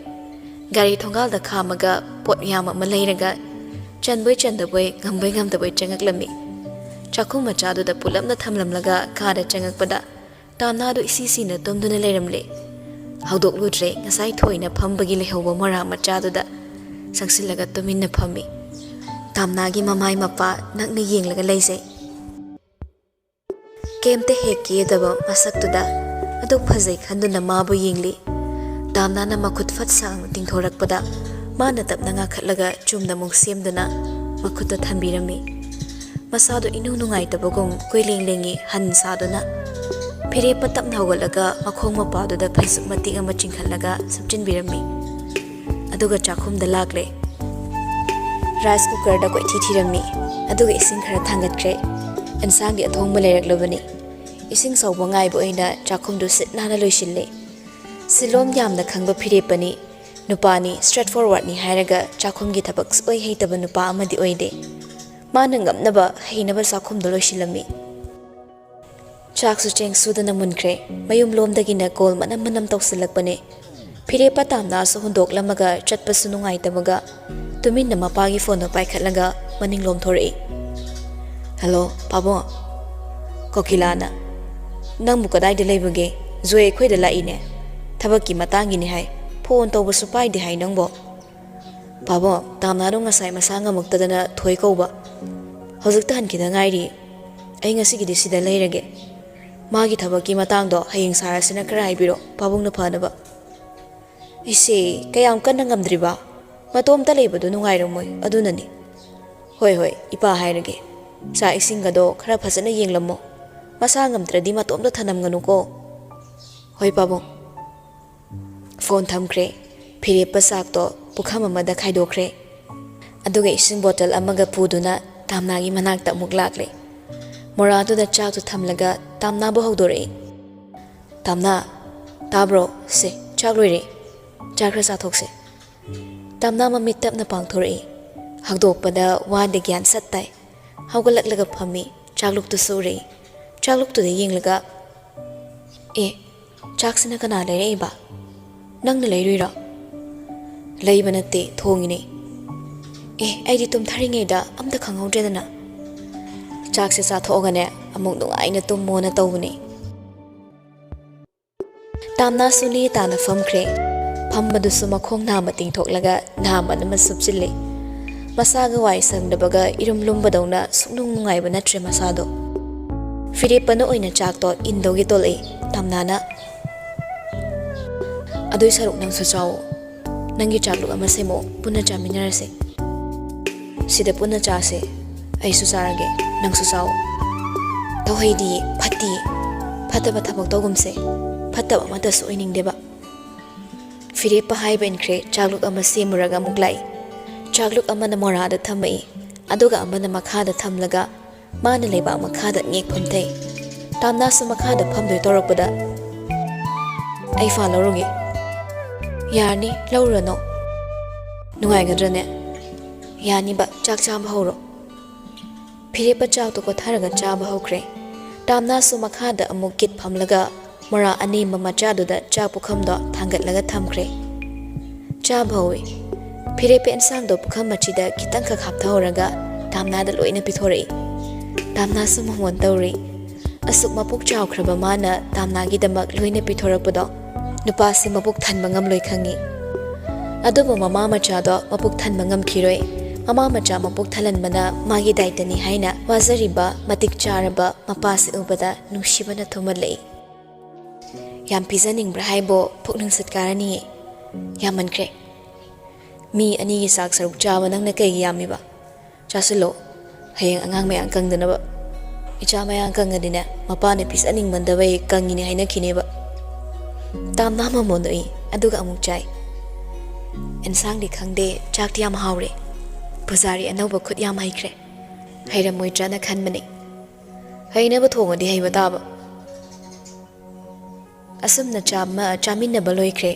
Gari thongal da khamaga pot yama ma leiraga ꯆꯟꯕꯣꯏ ꯆꯟꯗꯕꯣꯏ ꯉꯝꯕꯣꯏ ꯉꯝꯗꯕꯣꯏ ꯆꯪꯉꯛꯂꯝꯃꯤ ꯆꯥꯛꯈꯨꯝ ꯃꯆꯥꯗꯨꯗ ꯄꯨꯂꯞꯅ ꯊꯝꯂꯝꯂꯒ ꯈꯥꯗ ꯆꯪꯉꯛꯄꯗ ꯇꯥꯝꯅꯥꯗꯨ ꯏꯁꯤꯁꯤꯅ ꯇꯨꯝꯗꯨꯅ ꯂꯩꯔꯝꯂꯦ ꯍꯧꯗꯣꯛꯂꯨꯗ꯭ꯔꯦ ꯉꯁꯥꯏ ꯊꯣꯏꯅ ꯐꯝꯕꯒꯤ ꯂꯩꯍꯧꯕ ꯃꯣꯔꯥ ꯃꯆꯥꯗꯨꯗ ꯆꯪꯁꯤꯜꯂꯒ ꯇꯨꯃꯤꯟꯅ ꯐꯝꯃꯤ ꯇꯥꯝꯅꯥꯒꯤ ꯃꯃꯥꯏ ꯃꯄꯥ ꯅꯛꯅ ꯌꯦꯡꯂꯒ ꯂꯩꯖꯩ ꯀꯦꯝꯇ ꯍꯦꯛ ꯀꯦꯗꯕ ꯃꯁꯛꯇꯨꯗ ꯑꯗꯨꯛ ꯐꯖꯩ ꯈꯟꯗꯨꯅ ꯃꯥꯕꯨ ꯌꯦꯡꯂꯤ ꯇꯥꯝꯅꯥꯅ ꯃꯈꯨꯠ ꯐꯠ ꯁꯥꯡꯅ ꯇꯤꯡꯊꯣꯔꯛꯄꯗ ꯃꯥꯅ ꯇꯞꯅ ꯉꯥꯈꯠꯂꯒ ꯆꯨꯝꯅ ꯑꯃꯨꯛ ꯁꯦꯝꯗꯨꯅ ꯃꯈꯨꯠꯇ ꯊꯝꯕꯤꯔꯝꯃꯤ ꯃꯁꯥꯗꯨ ꯏꯅꯨꯡ ꯅꯨꯡꯉꯥꯏꯇꯕꯒꯨꯝ ꯀꯣꯏꯂꯦꯡ ꯂꯦꯡꯉꯤ ꯍꯟ ꯁꯥꯗꯨꯅ ꯐꯤꯔꯦꯞꯄ ꯇꯞꯅ ꯍꯧꯒꯠꯂꯒ ꯃꯈꯣꯡ ꯃꯄꯥꯗꯨꯗ ꯐꯩꯖꯨꯞ ꯃꯇꯦꯛ ꯑꯃ ꯆꯤꯡꯈꯠꯂꯒ ꯁꯨꯞꯆꯤꯟꯕꯤꯔꯝꯃꯤ ꯑꯗꯨꯒ ꯆꯥꯛꯈꯨꯝꯗ ꯂꯥꯛꯂꯦ ꯔꯥꯏꯁ ꯀꯨꯀꯔꯗ ꯀꯣꯏꯊꯤ ꯊꯤꯔꯝꯃꯤ ꯑꯗꯨꯒ ꯏꯁꯤꯡ ꯈꯔ ꯊꯥꯡꯒꯠꯈ꯭ꯔꯦ ꯑꯦꯟꯁꯥꯡꯗꯤ ꯑꯊꯣꯡꯕ ꯂꯩꯔꯛꯂꯕꯅꯤ ꯏꯁꯤꯡ ꯁꯧꯕ ꯉꯥꯏꯕ ꯑꯣꯏꯅ ꯆꯥꯛꯈꯨꯝꯗꯨ ꯁꯤꯠ ꯅꯥꯟꯅ ꯂꯣꯏꯁꯤꯜꯂꯦ ꯁꯤꯂꯣꯝ ꯌꯥꯝꯅ ꯈꯪꯕ ꯐꯤꯔꯦꯞꯄꯅꯤ ꯅꯨꯄꯥꯅꯤ ꯁ꯭ꯇ꯭ꯔꯦꯠ ꯐꯣꯔꯋꯥꯔꯗꯅꯤ ꯍꯥꯏꯔꯒ ꯆꯥꯛꯈꯨꯝꯒꯤ ꯊꯕꯛ ꯁꯨꯛꯍꯩ ꯍꯩꯇꯕ ꯅꯨꯄꯥ ꯑꯃꯗꯤ ꯑꯣꯏꯗꯦ ꯃꯥꯅ ꯉꯝꯅꯕ ꯍꯩꯅꯕ ꯆꯥꯛꯈꯨꯝꯗꯨ ꯂꯣꯏꯁꯤꯜꯂꯝꯃꯤ ꯆꯥꯛꯁꯨ ꯆꯦꯡ ꯁꯨꯗꯅ ꯃꯨꯟꯈ꯭ꯔꯦ ꯃꯌꯨꯝ ꯂꯣꯝꯗꯒꯤꯅ ꯀꯣꯜ ꯃꯅꯝ ꯃꯅꯝ ꯇꯧꯁꯤꯜꯂꯛꯄꯅꯦ ꯐꯤꯔꯦꯞꯄ ꯇꯥꯝꯅꯥꯁꯨ ꯍꯨꯟꯗꯣꯛꯂꯝꯃꯒ ꯆꯠꯄꯁꯨ ꯅꯨꯡꯉꯥꯏꯇꯕꯒ ꯇꯨꯃꯤꯟꯅ ꯃꯄꯥꯒꯤ ꯐꯣꯟꯗꯣ ꯄꯥꯏꯈꯠꯂꯒ ꯃꯅꯤꯡꯂꯣꯝ ꯊꯣꯔꯛꯏ ꯍꯜꯂꯣ ꯄꯥꯕꯨꯡ ꯀꯣꯀꯤꯂꯥꯅ ꯅꯪꯕꯨ ꯀꯗꯥꯏꯗ ꯂꯩꯕꯒꯦ ꯖꯣꯏ ꯑꯩꯈꯣꯏꯗ ꯂꯥꯛꯏꯅꯦ ꯊꯕꯛꯀꯤ ꯃꯇꯥꯡꯒꯤꯅꯤ ꯍꯥꯏ ꯐꯣꯟ ꯇꯧꯕꯁꯨ ꯄꯥꯏꯗꯦ ꯍꯥꯏ ꯅꯪꯕꯣ ꯄꯥꯕꯨꯡ ꯇꯥꯝꯅꯥꯗꯣ ꯉꯁꯥꯏ ꯃꯁꯥ ꯉꯝꯃꯛꯇꯗꯅ ꯊꯣꯏ ꯀꯧꯕ ꯍꯧꯖꯤꯛꯇ ꯍꯟꯈꯤꯗ ꯉꯥꯏꯔꯤ ꯑꯩ ꯉꯁꯤꯒꯤꯗꯤ ꯁꯤꯗ ꯂꯩꯔꯒꯦ ꯃꯥꯒꯤ ꯊꯕꯛꯀꯤ ꯃꯇꯥꯡꯗꯣ ꯍꯌꯦꯡ ꯁꯥꯔꯁꯤꯅ ꯈꯔ ꯍꯥꯏꯕꯤꯔꯣ ꯄꯥꯕꯨꯡꯅ ꯐꯅꯕ ꯏꯁꯦ ꯀꯌꯥꯝ ꯀꯟꯅ ꯉꯝꯗ꯭ꯔꯤꯕ ꯃꯇꯣꯝꯇ ꯂꯩꯕꯗꯣ ꯅꯨꯡꯉꯥꯏꯔꯝꯃꯣꯏ ꯑꯗꯨꯅꯅꯤ ꯍꯣꯏ ꯍꯣꯏ ꯏꯄꯥ ꯍꯥꯏꯔꯒꯦ ꯆꯥꯛ ꯏꯁꯤꯡꯒꯗꯣ ꯈꯔ ꯐꯖꯅ ꯌꯦꯡꯂꯝꯃꯣ ꯃꯁꯥ ꯉꯝꯗ꯭ꯔꯗꯤ ꯃꯇꯣꯝꯇ ꯊꯅꯝꯒꯅꯨꯀꯣ ꯍꯣꯏ ꯄꯥꯕꯨꯡ ꯐꯣꯟ ꯊꯝꯈ꯭ꯔꯦ ꯐꯤꯔꯦꯞꯄ ꯆꯥꯛꯇꯣ ꯄꯨꯈꯝ ꯑꯃꯗ ꯈꯥꯏꯗꯣꯛꯈ꯭ꯔꯦ ꯑꯗꯨꯒ ꯏꯁꯤꯡ ꯕꯣꯇꯜ ꯑꯃꯒ ꯄꯨꯗꯨꯅ ꯇꯥꯝꯅꯥꯒꯤ ꯃꯅꯥꯛꯇ ꯑꯃꯨꯛ ꯂꯥꯛꯂꯦ ꯃꯣꯔꯥꯗꯨꯗ ꯆꯥꯛꯇꯨ ꯊꯝꯂꯒ ꯇꯥꯝꯅꯥꯕꯨ ꯍꯧꯗꯣꯔꯛꯏ ꯇꯥꯝꯅꯥ ꯇꯥꯕ꯭ꯔꯣ ꯁꯦ ꯆꯥꯛ ꯂꯣꯏꯔꯦ ꯆꯥꯛ ꯈꯔ ꯆꯥꯊꯣꯛꯁꯦ ꯇꯥꯝꯅꯥ ꯃꯃꯤꯠ ꯇꯞꯅ ꯄꯥꯡꯊꯣꯔꯛꯏ ꯍꯧꯗꯣꯛꯄꯗ ꯋꯥꯗ ꯒ꯭ꯌꯥꯟ ꯁꯠ ꯇꯥꯏ ꯍꯧꯒꯠꯂꯛꯂꯒ ꯐꯝꯃꯤ ꯆꯥꯛꯂꯨꯛꯇꯨ ꯁꯨꯔꯛꯏ ꯆꯥꯛꯂꯨꯛꯇꯨꯗ ꯌꯦꯡꯂꯒ ꯑꯦ ꯆꯥꯛꯁꯤꯅ ꯀꯅꯥ ꯂꯩꯔꯛꯏꯕ ꯅꯪꯅ ꯂꯩꯔꯨꯏꯔꯣ ꯂꯩꯕ ꯅꯠꯇꯦ ꯊꯣꯡꯉꯤꯅꯦ ꯑꯦ ꯑꯩꯗꯤ ꯇꯨꯝꯊꯔꯤꯉꯩꯗ ꯑꯝꯇ ꯈꯪꯍꯧꯗ꯭ꯔꯦꯗꯅ ꯆꯥꯛꯁꯦ ꯆꯥꯊꯣꯛꯑꯒꯅꯦ ꯑꯃꯨꯛ ꯅꯨꯡꯉꯥꯏꯅ ꯇꯨꯝꯃꯣꯅ ꯇꯧꯕꯅꯦ ꯇꯥꯝꯅꯥꯁꯨ ꯅꯦ ꯇꯥꯅ ꯐꯝꯈ꯭ꯔꯦ ꯐꯝꯕꯗꯨꯁꯨ ꯃꯈꯣꯡ ꯅꯥꯝꯃ ꯇꯤꯡꯊꯣꯛꯂꯒ ꯅꯥꯝꯃ ꯑꯃ ꯁꯨꯞꯆꯤꯜꯂꯤ ꯃꯁꯥꯒ ꯋꯥꯏ ꯁꯪꯗꯕꯒ ꯏꯔꯨꯝ ꯂꯨꯝꯕꯗꯧꯅ ꯁꯨꯛꯅꯨꯡ ꯅꯨꯡꯉꯥꯏꯕ ꯅꯠꯇ꯭ꯔꯦ ꯃꯁꯥꯗꯣ ꯐꯤꯔꯦꯞꯄꯅ ꯑꯣꯏꯅ ꯆꯥꯛꯇꯣ ꯏꯟꯗꯧꯒꯤ ꯇꯣꯜꯂꯛꯏ ꯇꯥꯝꯅꯥꯅ ꯑꯗꯨꯏ ꯁꯔꯨꯛ ꯅꯪꯁꯨ ꯆꯥꯎꯋꯣ ꯅꯪꯒꯤ ꯆꯥꯛꯂꯨꯛ ꯑꯃ ꯁꯦꯝꯃꯛꯑꯣ ꯄꯨꯟꯅ ꯆꯥꯃꯤꯟꯅꯔꯁꯦ ꯁꯤꯗ ꯄꯨꯟꯅ ꯆꯥꯁꯦ ꯑꯩꯁꯨ ꯆꯥꯔꯒꯦ ꯅꯪꯁꯨ ꯆꯥꯎ ꯇꯧꯍꯩꯗꯤ ꯐꯠꯇꯤ ꯐꯠꯇꯕ ꯊꯕꯛ ꯇꯧꯒꯨꯝꯁꯦ ꯐꯠꯇꯕ ꯑꯃꯇꯁꯨ ꯑꯣꯏꯅꯤꯡꯗꯦꯕ ꯐꯤꯔꯦꯞꯄ ꯍꯥꯏꯕ ꯏꯟꯈ꯭ꯔꯦ ꯆꯥꯛꯂꯨꯛ ꯑꯃ ꯁꯦꯝꯃꯨꯔꯒ ꯑꯃꯨꯛ ꯂꯥꯛꯏ ꯆꯥꯛꯂꯨꯛ ꯑꯃꯅ ꯃꯣꯔꯥꯗ ꯊꯝꯃꯛꯏ ꯑꯗꯨꯒ ꯑꯃꯅ ꯃꯈꯥꯗ ꯊꯝꯂꯒ ꯃꯥꯅ ꯂꯩꯕꯥꯛ ꯃꯈꯥꯗ ꯉꯦꯛ ꯐꯝꯊꯩ ꯇꯥꯝꯅꯥꯁꯨ ꯃꯈꯥꯗ ꯐꯝꯗꯣꯏ ꯇꯧꯔꯛꯄꯗ ꯑꯩ ꯐꯥ ꯂꯧꯔꯨꯒꯦ ꯌꯥꯔꯅꯤ ꯂꯧꯔꯨꯔꯅꯣ ꯅꯨꯡꯉꯥꯏꯒꯗ꯭ꯔꯅꯦ ꯌꯥꯅꯤꯕ ꯆꯥꯛ ꯆꯥꯕ ꯍꯧꯔꯣ ꯐꯤꯔꯦꯞꯄ ꯆꯥꯛꯇꯣ ꯀꯣꯊꯔꯒ ꯆꯥꯕ ꯍꯧꯈ꯭ꯔꯦ ꯇꯥꯝꯅꯥꯁꯨ ꯃꯈꯥꯗ ꯑꯃꯨꯛ ꯀꯤꯠ ꯐꯝꯂꯒ ꯃꯣꯔꯥ ꯑꯅꯦꯝꯕ ꯃꯆꯥꯗꯨꯗ ꯆꯥꯛ ꯄꯨꯈꯝꯗꯣ ꯊꯥꯡꯒꯠꯂꯒ ꯊꯝꯈ꯭ꯔꯦ ꯆꯥꯕ ꯍꯧꯏ ꯐꯤꯔꯦꯞꯄ ꯑꯦꯟꯁꯥꯡꯗꯣ ꯄꯨꯈꯝ ꯃꯆꯤꯗ ꯈꯤꯇꯪꯈꯛ ꯍꯥꯞꯊꯍꯧꯔꯒ ꯇꯥꯝꯅꯥꯗ ꯂꯣꯏꯅ ꯄꯤꯊꯣꯔꯛꯏ ꯇꯥꯝꯅꯥꯁꯨ ꯃꯉꯣꯟ ꯇꯧꯔꯤ ꯑꯁꯨꯛ ꯃꯄꯨꯛ ꯆꯥꯎꯈ꯭ꯔꯕ ꯃꯥꯅ ꯇꯥꯝꯅꯥꯒꯤꯗꯃꯛ ꯂꯣꯏꯅ ꯄꯤꯊꯣꯔꯛꯄꯗꯣ ꯅꯨꯄꯥꯁꯤ ꯃꯄꯨꯛ ꯊꯟꯕ ꯉꯝꯂꯣꯏ ꯈꯪꯉꯤ ꯑꯗꯨꯕꯨ ꯃꯃꯥ ꯃꯆꯥꯗꯣ ꯃꯄꯨꯛ ꯊꯟꯕ ꯉꯝꯈꯤꯔꯣꯏ ꯃꯃꯥ ꯃꯆꯥ ꯃꯄꯨꯛ ꯊꯜꯍꯟꯕꯅ ꯃꯥꯒꯤ ꯗꯥꯏꯇꯅꯤ ꯍꯥꯏꯅ ꯋꯥꯖꯔꯤꯕ ꯃꯇꯤꯛ ꯆꯥꯔꯕ ꯃꯄꯥꯁꯤ ꯎꯕꯗ ꯅꯨꯡꯁꯤꯕꯅ ꯊꯨꯝꯍꯠꯂꯛꯏ ꯌꯥꯝ ꯄꯤꯖꯅꯤꯡꯕ꯭ꯔꯥ ꯍꯥꯏꯕꯣ ꯄꯨꯛꯅꯤꯡ ꯁꯠꯀꯥꯔꯅꯤꯌꯦ ꯌꯥꯝꯃꯟꯈ꯭ꯔꯦ ꯃꯤ ꯑꯅꯤꯒꯤ ꯆꯥꯛ ꯁꯔꯨꯛ ꯆꯥꯕ ꯅꯪꯅ ꯀꯩꯒꯤ ꯌꯥꯝꯃꯤꯕ ꯆꯥꯁꯤꯜꯂꯣ ꯍꯌꯦꯡ ꯑꯉꯥꯡ ꯃꯌꯥꯝ ꯀꯪꯗꯅꯕ ꯏꯆꯥ ꯃꯌꯥꯝ ꯀꯪꯉꯗꯤꯅꯦ ꯃꯄꯥꯅ ꯄꯤꯖꯅꯤꯡꯃꯟꯗꯕꯩ ꯀꯪꯉꯤꯅꯦ ꯍꯥꯏꯅꯈꯤꯅꯦꯕ ꯇꯥꯝꯅꯥ ꯃꯃꯣꯟꯗꯣꯛꯏ ꯑꯗꯨꯒ ꯑꯃꯨꯛ ꯆꯥꯏ ꯑꯦꯟꯁꯥꯡꯗꯤ ꯈꯪꯗꯦ ꯆꯥꯛꯇꯤ ꯌꯥꯝ ꯍꯥꯎꯔꯦ ꯄꯨꯖꯥꯔꯤ ꯑꯅꯧꯕ ꯈꯨꯠ ꯌꯥꯝ ꯍꯩꯈ꯭ꯔꯦ ꯍꯩꯔꯝꯃꯣꯏꯗ꯭ꯔꯅ ꯈꯟꯕꯅꯦ ꯍꯩꯅꯕ ꯊꯣꯡꯉꯗꯤ ꯍꯩꯕ ꯇꯥꯕ ꯑꯁꯨꯝꯅ ꯆꯥꯃꯤꯟꯅꯕ ꯂꯣꯏꯈ꯭ꯔꯦ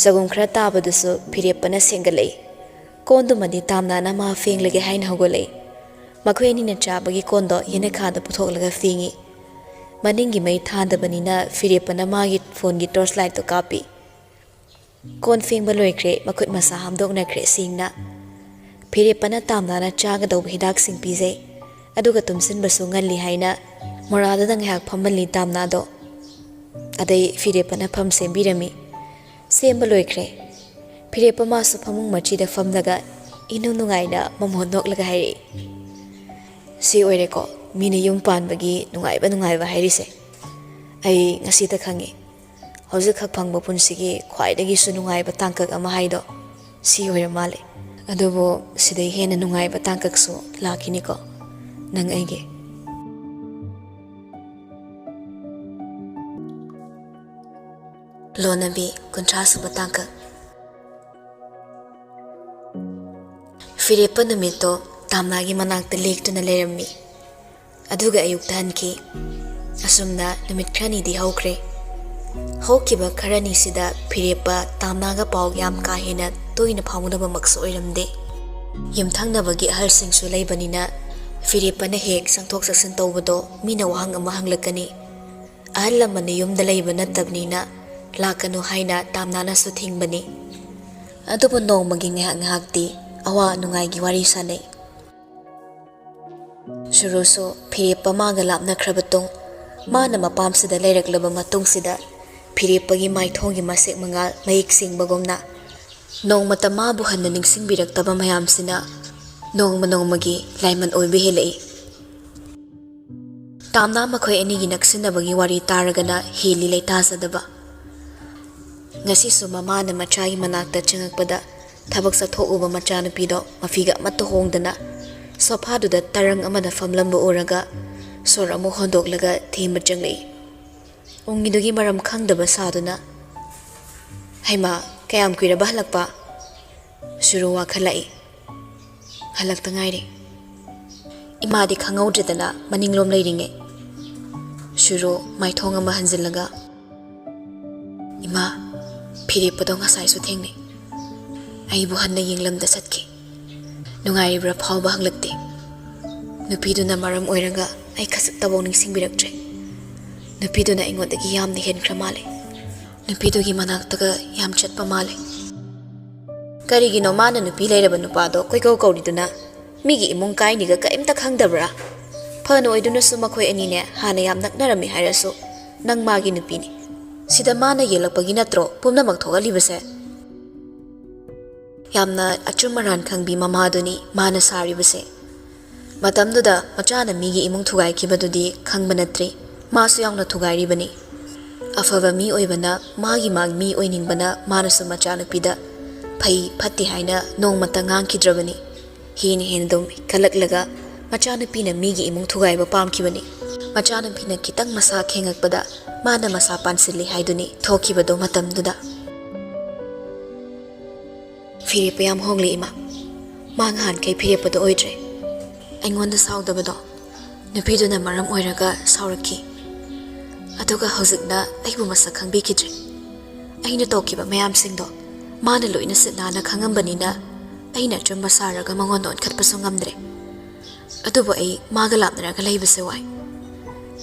ꯆꯒꯨꯝ ꯈꯔ ꯇꯥꯕꯗꯨꯁꯨ ꯐꯤꯔꯦꯞꯄꯅ ꯁꯦꯡꯒꯠꯂꯛꯏ ꯀꯣꯟꯗꯨꯃꯗꯤ ꯇꯥꯝꯅꯥꯅ ꯃꯥ ꯐꯦꯡꯂꯒꯦ ꯍꯥꯏꯅ ꯍꯧꯒꯠꯂꯛꯏ ꯃꯈꯣꯏ ꯑꯅꯤꯅ ꯆꯥꯕꯒꯤ ꯀꯣꯟꯗꯣ ꯌꯦꯅꯈꯥꯗ ꯄꯨꯊꯣꯛꯂꯒ ꯐꯦꯡꯉꯤ ꯃꯅꯤꯡꯒꯤ ꯃꯩ ꯊꯥꯗꯕꯅꯤꯅ ꯐꯤꯔꯦꯞꯄꯅ ꯃꯥꯒꯤ ꯐꯣꯟꯒꯤ ꯇꯣꯔꯆ ꯂꯥꯏꯠꯇꯣ ꯀꯥꯞꯄꯤ ꯀꯣꯟ ꯐꯦꯡꯕ ꯂꯣꯏꯈ꯭ꯔꯦ ꯃꯈꯨꯠ ꯃꯁꯥ ꯍꯥꯝꯗꯣꯛꯅꯈ꯭ꯔꯦ ꯁꯦꯡꯅ ꯐꯤꯔꯦꯞꯄꯅ ꯇꯥꯝꯅꯥꯅ ꯆꯥꯒꯗꯧꯕ ꯍꯤꯗꯥꯛꯁꯤꯡ ꯄꯤꯖꯩ ꯑꯗꯨꯒ ꯇꯨꯝꯁꯤꯟꯕꯁꯨ ꯉꯜꯂꯤ ꯍꯥꯏꯅ ꯃꯣꯔꯥꯗꯨꯗ ꯉꯥꯏꯍꯥꯛ ꯐꯝꯍꯜꯂꯤ ꯇꯥꯝꯅꯥꯗꯣ ꯑꯗꯩ ꯐꯤꯔꯦꯞꯄꯅ ꯐꯝ ꯁꯦꯝꯕꯤꯔꯝꯃꯤ ꯁꯦꯝꯕ ꯂꯣꯏꯈ꯭ꯔꯦ ꯐꯤꯔꯦꯞꯄ ꯃꯥꯁꯨ ꯐꯃꯨꯡ ꯃꯆꯤꯗ ꯐꯝꯂꯒ ꯏꯅꯨꯡ ꯅꯨꯡꯉꯥꯏꯅ ꯃꯃꯣꯟ ꯅꯣꯛꯂꯒ ꯍꯥꯏꯔꯛꯏ ꯁꯤ ꯑꯣꯏꯔꯦꯀꯣ ꯃꯤꯅ ꯌꯨꯝ ꯄꯥꯟꯕꯒꯤ ꯅꯨꯡꯉꯥꯏꯕ ꯍꯥꯏꯔꯤꯁꯦ ꯑꯩ ꯉꯁꯤꯗ ꯈꯪꯉꯤ ꯍꯧꯖꯤꯛ ꯈꯛ ꯐꯪꯕ ꯄꯨꯟꯁꯤꯒꯤ ꯈ꯭ꯋꯥꯏꯗꯒꯤꯁꯨ ꯅꯨꯡꯉꯥꯏꯕ ꯇꯥꯡꯀꯛ ꯑꯃ ꯍꯥꯏꯗꯣ ꯁꯤ ꯑꯣꯏꯔ ꯃꯥꯜꯂꯦ ꯑꯗꯨꯕꯨ ꯁꯤꯗꯩ ꯍꯦꯟꯅ ꯅꯨꯡꯉꯥꯏꯕ ꯇꯥꯡꯀꯛꯁꯨ ꯂꯥꯛꯈꯤꯅꯤꯀꯣ ꯅꯪ ꯑꯩꯒꯤ ꯂꯣꯅꯕꯤ 30ꯁꯨꯕ ꯇꯥꯡꯀꯛ ꯐꯤꯔꯦꯞꯄ ꯅꯨꯃꯤꯠꯇꯣ ꯇꯥꯝꯅꯥꯒꯤ ꯃꯅꯥꯛꯇ ꯂꯦꯛꯇꯨꯅ ꯂꯩꯔꯝꯃꯤ ꯑꯗꯨꯒ ꯑꯌꯨꯛꯇ ꯍꯟꯈꯤ ꯑꯁꯨꯝꯅ ꯅꯨꯃꯤꯠ ꯈꯔꯅꯤꯗꯤ ꯍꯧꯈ꯭ꯔꯦ ꯍꯧꯈꯤꯕ ꯈꯔꯅꯤꯁꯤꯗ ꯐꯤꯔꯦꯞꯄ ꯇꯥꯝꯅꯥꯒ ꯄꯥꯎ ꯌꯥꯝ ꯀꯥ ꯍꯦꯟꯅ ꯇꯣꯏꯅ ꯐꯥꯎꯅꯕꯃꯛꯁꯨ ꯑꯣꯏꯔꯝꯗꯦ ꯌꯨꯝꯊꯪꯅꯕꯒꯤ ꯑꯍꯜꯁꯤꯡꯁꯨ ꯂꯩꯕꯅꯤꯅ ꯐꯤꯔꯦꯞꯄꯅ ꯍꯦꯛ ꯆꯪꯊꯣꯛ ꯆꯪꯁꯤꯟ ꯇꯧꯕꯗꯣ ꯃꯤꯅ ꯋꯥꯍꯪ ꯑꯃ ꯍꯪꯂꯛꯀꯅꯤ ꯑꯍꯜ ꯂꯃꯟꯅ ꯌꯨꯝꯗ ꯂꯩꯕ ꯅꯠꯇꯕꯅꯤꯅ ꯂꯥꯛꯀꯅꯨ ꯍꯥꯏꯅ ꯇꯥꯝꯅꯥꯅꯁꯨ ꯊꯤꯡꯕꯅꯤ ꯑꯗꯨꯕꯨ ꯅꯣꯡꯃꯒꯤ ꯉꯥꯏꯍꯥꯛ ꯉꯥꯏꯍꯥꯛꯇꯤ ꯑꯋꯥ ꯅꯨꯡꯉꯥꯏꯒꯤ ꯋꯥꯔꯤ ꯁꯥꯟꯅꯩ ꯁꯨꯔꯨꯁꯨ ꯐꯤꯔꯦꯞꯄ ꯃꯥꯒ ꯂꯥꯞꯅꯈ꯭ꯔꯕ ꯇꯨꯡ ꯃꯥꯅ ꯃꯄꯥꯝꯁꯤꯗ ꯂꯩꯔꯛꯂꯕ ꯃꯇꯨꯡꯁꯤꯗ ꯐꯤꯔꯦꯞꯄꯒꯤ ꯃꯥꯏꯊꯣꯡꯒꯤ ꯃꯁꯦꯛ ꯃꯉꯥꯜ ꯃꯌꯦꯛ ꯁꯦꯡꯕꯒꯨꯝꯅ ꯅꯣꯡꯃꯇ ꯃꯥꯕꯨ ꯍꯟꯅ ꯅꯤꯡꯁꯤꯡꯕꯤꯔꯛꯇꯕ ꯃꯌꯥꯝꯁꯤꯅ ꯅꯣꯡꯃ ꯅꯣꯡꯃꯒꯤ ꯂꯥꯏꯃꯟ ꯑꯣꯏꯕ ꯍꯦꯜꯂꯛꯏ ꯇꯥꯝꯅꯥ ꯃꯈꯣꯏ ꯑꯅꯤꯒꯤ ꯅꯛꯁꯤꯟꯅꯕꯒꯤ ꯋꯥꯔꯤ ꯇꯥꯔꯒꯅ ꯍꯦꯜꯂꯤ ꯂꯩꯇꯥꯖꯗꯕ ꯉꯁꯤꯁꯨ ꯃꯃꯥꯅ ꯃꯆꯥꯒꯤ ꯃꯅꯥꯛꯇ ꯆꯪꯉꯛꯄꯗ ꯊꯕꯛ ꯆꯠꯊꯣꯛꯎꯕ ꯃꯆꯥꯅꯨꯄꯤꯗꯣ ꯃꯐꯤꯒ ꯑꯃꯠꯇ ꯍꯣꯡꯗꯅ ꯁꯣꯐꯥꯗꯨꯗ ꯇꯔꯪ ꯑꯃꯗ ꯐꯝꯂꯝꯕ ꯎꯔꯒ ꯁꯣꯔ ꯑꯃꯨꯛ ꯍꯣꯟꯗꯣꯛꯂꯒ ꯊꯦꯝꯕ ꯆꯪꯂꯛꯏ ꯎꯪꯉꯤꯗꯨꯒꯤ ꯃꯔꯝ ꯈꯪꯗꯕ ꯁꯥꯗꯨꯅ ꯍꯩꯃꯥ ꯀꯌꯥꯝ ꯀꯨꯏꯔꯕ ꯍꯜꯂꯛꯄ ꯁꯨꯔꯨ ꯋꯥꯈꯠꯂꯛꯏ ꯍꯜꯂꯛꯇ ꯉꯥꯏꯔꯤ ꯏꯃꯥꯗꯤ ꯈꯪꯍꯧꯗ꯭ꯔꯦꯗꯅ ꯃꯅꯤꯡꯂꯣꯝ ꯂꯩꯔꯤꯉꯩ ꯁꯨꯔꯨ ꯃꯥꯏꯊꯣꯡ ꯑꯃ ꯍꯟꯖꯤꯜꯂꯒ ꯏꯃꯥ ꯐꯤꯔꯦꯞꯄꯗꯣ ꯉꯁꯥꯏꯁꯨ ꯊꯦꯡꯅꯩ ꯑꯩꯕꯨ ꯍꯟꯅ ꯌꯦꯡꯂꯝꯗ ꯆꯠꯈꯤ ꯅꯨꯡꯉꯥꯏꯔꯤꯕ꯭ꯔꯥ ꯐꯥꯎꯕ ꯍꯪꯂꯛꯇꯦ ꯅꯨꯄꯤꯗꯨꯅ ꯃꯔꯝ ꯑꯣꯏꯔꯒ ꯑꯩ ꯈꯖꯤꯛꯇꯐꯥꯎ ꯅꯤꯡꯁꯤꯡꯕꯤꯔꯛꯇ꯭ꯔꯦ ꯅꯨꯄꯤꯗꯨꯅ ꯑꯩꯉꯣꯟꯗꯒꯤ ꯌꯥꯝꯅ ꯍꯦꯟꯈ꯭ꯔ ꯃꯥꯜꯂꯦ ꯅꯨꯄꯤꯗꯨꯒꯤ ꯃꯅꯥꯛꯇꯒ ꯌꯥꯝ ꯆꯠꯄ ꯃꯥꯜꯂꯦ ꯀꯔꯤꯒꯤꯅꯣ ꯃꯥꯅ ꯅꯨꯄꯤ ꯂꯩꯔꯕ ꯅꯨꯄꯥꯗꯣ ꯀꯣꯏꯀꯧ ꯀꯧꯔꯤꯗꯨꯅ ꯃꯤꯒꯤ ꯏꯃꯨꯡ ꯀꯥꯏꯅꯤꯒ ꯀꯔꯤꯝꯇ ꯈꯪꯗꯕ꯭ꯔꯥ ꯐꯅ ꯑꯣꯏꯗꯨꯅꯁꯨ ꯃꯈꯣꯏ ꯑꯅꯤꯅꯦ ꯍꯥꯟꯅ ꯌꯥꯝ ꯅꯛꯅꯔꯝꯃꯤ ꯍꯥꯏꯔꯁꯨ ꯅꯪ ꯃꯥꯒꯤ ꯅꯨꯄꯤꯅꯤ ꯁꯤꯗ ꯃꯥꯅ ꯌꯦꯜꯂꯛꯄꯒꯤ ꯅꯠꯇ꯭ꯔꯣ ꯄꯨꯝꯅꯃꯛ ꯊꯣꯛꯍꯜꯂꯤꯕꯁꯦ ꯌꯥꯝꯅ ꯑꯆꯨꯝ ꯑꯔꯥꯟ ꯈꯪꯕꯤ ꯃꯃꯥꯗꯨꯅꯤ ꯃꯥꯅ ꯁꯥꯔꯤꯕꯁꯦ ꯃꯇꯝꯗꯨꯗ ꯃꯆꯥꯅ ꯃꯤꯒꯤ ꯏꯃꯨꯡ ꯊꯨꯒꯥꯏꯈꯤꯕꯗꯨꯗꯤ ꯈꯪꯕ ꯅꯠꯇ꯭ꯔꯤ ꯃꯥꯁꯨ ꯌꯥꯎꯅ ꯊꯨꯒꯥꯏꯔꯤꯕꯅꯤ ꯑꯐꯕ ꯃꯤ ꯑꯣꯏꯕꯅ ꯃꯥꯒꯤ ꯃꯤ ꯑꯣꯏꯅꯤꯡꯕꯅ ꯃꯥꯅꯁꯨ ꯃꯆꯥꯅꯨꯄꯤꯗ ꯐꯩ ꯐꯠꯇꯦ ꯍꯥꯏꯅ ꯅꯣꯡꯃꯇ ꯉꯥꯡꯈꯤꯗ꯭ꯔꯕꯅꯤ ꯍꯦꯟꯅ ꯑꯗꯨꯝ ꯈꯜꯂꯛꯂꯒ ꯃꯆꯥꯅꯨꯄꯤꯅ ꯃꯤꯒꯤ ꯏꯃꯨꯡ ꯊꯨꯒꯥꯏꯕ ꯄꯥꯝꯈꯤꯕꯅꯤ ꯃꯆꯥꯅꯨꯄꯤꯅ ꯈꯤꯇꯪ ꯃꯁꯥ ꯈꯦꯡꯉꯛꯄꯗ ꯃꯥꯅ ꯃꯁꯥ ꯄꯥꯟꯁꯤꯜꯂꯤ ꯍꯥꯏꯗꯨꯅꯤ ꯊꯣꯛꯈꯤꯕꯗꯣ ꯃꯇꯝꯗꯨꯗ ꯐꯤꯔꯦꯞꯄ ꯌꯥꯝ ꯍꯣꯡꯂꯤ ꯏꯃꯥ ꯃꯥ ꯅꯍꯥꯟꯈꯩ ꯐꯤꯔꯦꯞꯄꯗꯣ ꯑꯣꯏꯗ꯭ꯔꯦ ꯑꯩꯉꯣꯟꯗ ꯁꯥꯎꯗꯕꯗꯣ ꯅꯨꯄꯤꯗꯨꯅ ꯃꯔꯝ ꯑꯣꯏꯔꯒ ꯁꯥꯎꯔꯛꯈꯤ ꯑꯗꯨꯒ ꯍꯧꯖꯤꯛꯅ ꯑꯩꯕꯨ ꯃꯁꯛ ꯈꯪꯕꯤꯈꯤꯗ꯭ꯔꯦ ꯑꯩꯅ ꯇꯧꯈꯤꯕ ꯃꯌꯥꯝꯁꯤꯡꯗꯣ ꯃꯥꯅ ꯂꯣꯏꯅ ꯁꯤꯠ ꯅꯥꯟꯅ ꯈꯪꯉꯝꯕꯅꯤꯅ ꯑꯩꯅ ꯑꯆꯨꯝꯕ ꯁꯥꯔꯒ ꯃꯉꯣꯟꯗ ꯑꯣꯟꯈꯠꯄꯁꯨ ꯉꯝꯗ꯭ꯔꯦ ꯑꯗꯨꯕꯨ ꯑꯩ ꯃꯥꯒ ꯂꯥꯞꯅꯔꯒ ꯂꯩꯕꯁꯦ ꯋꯥꯏ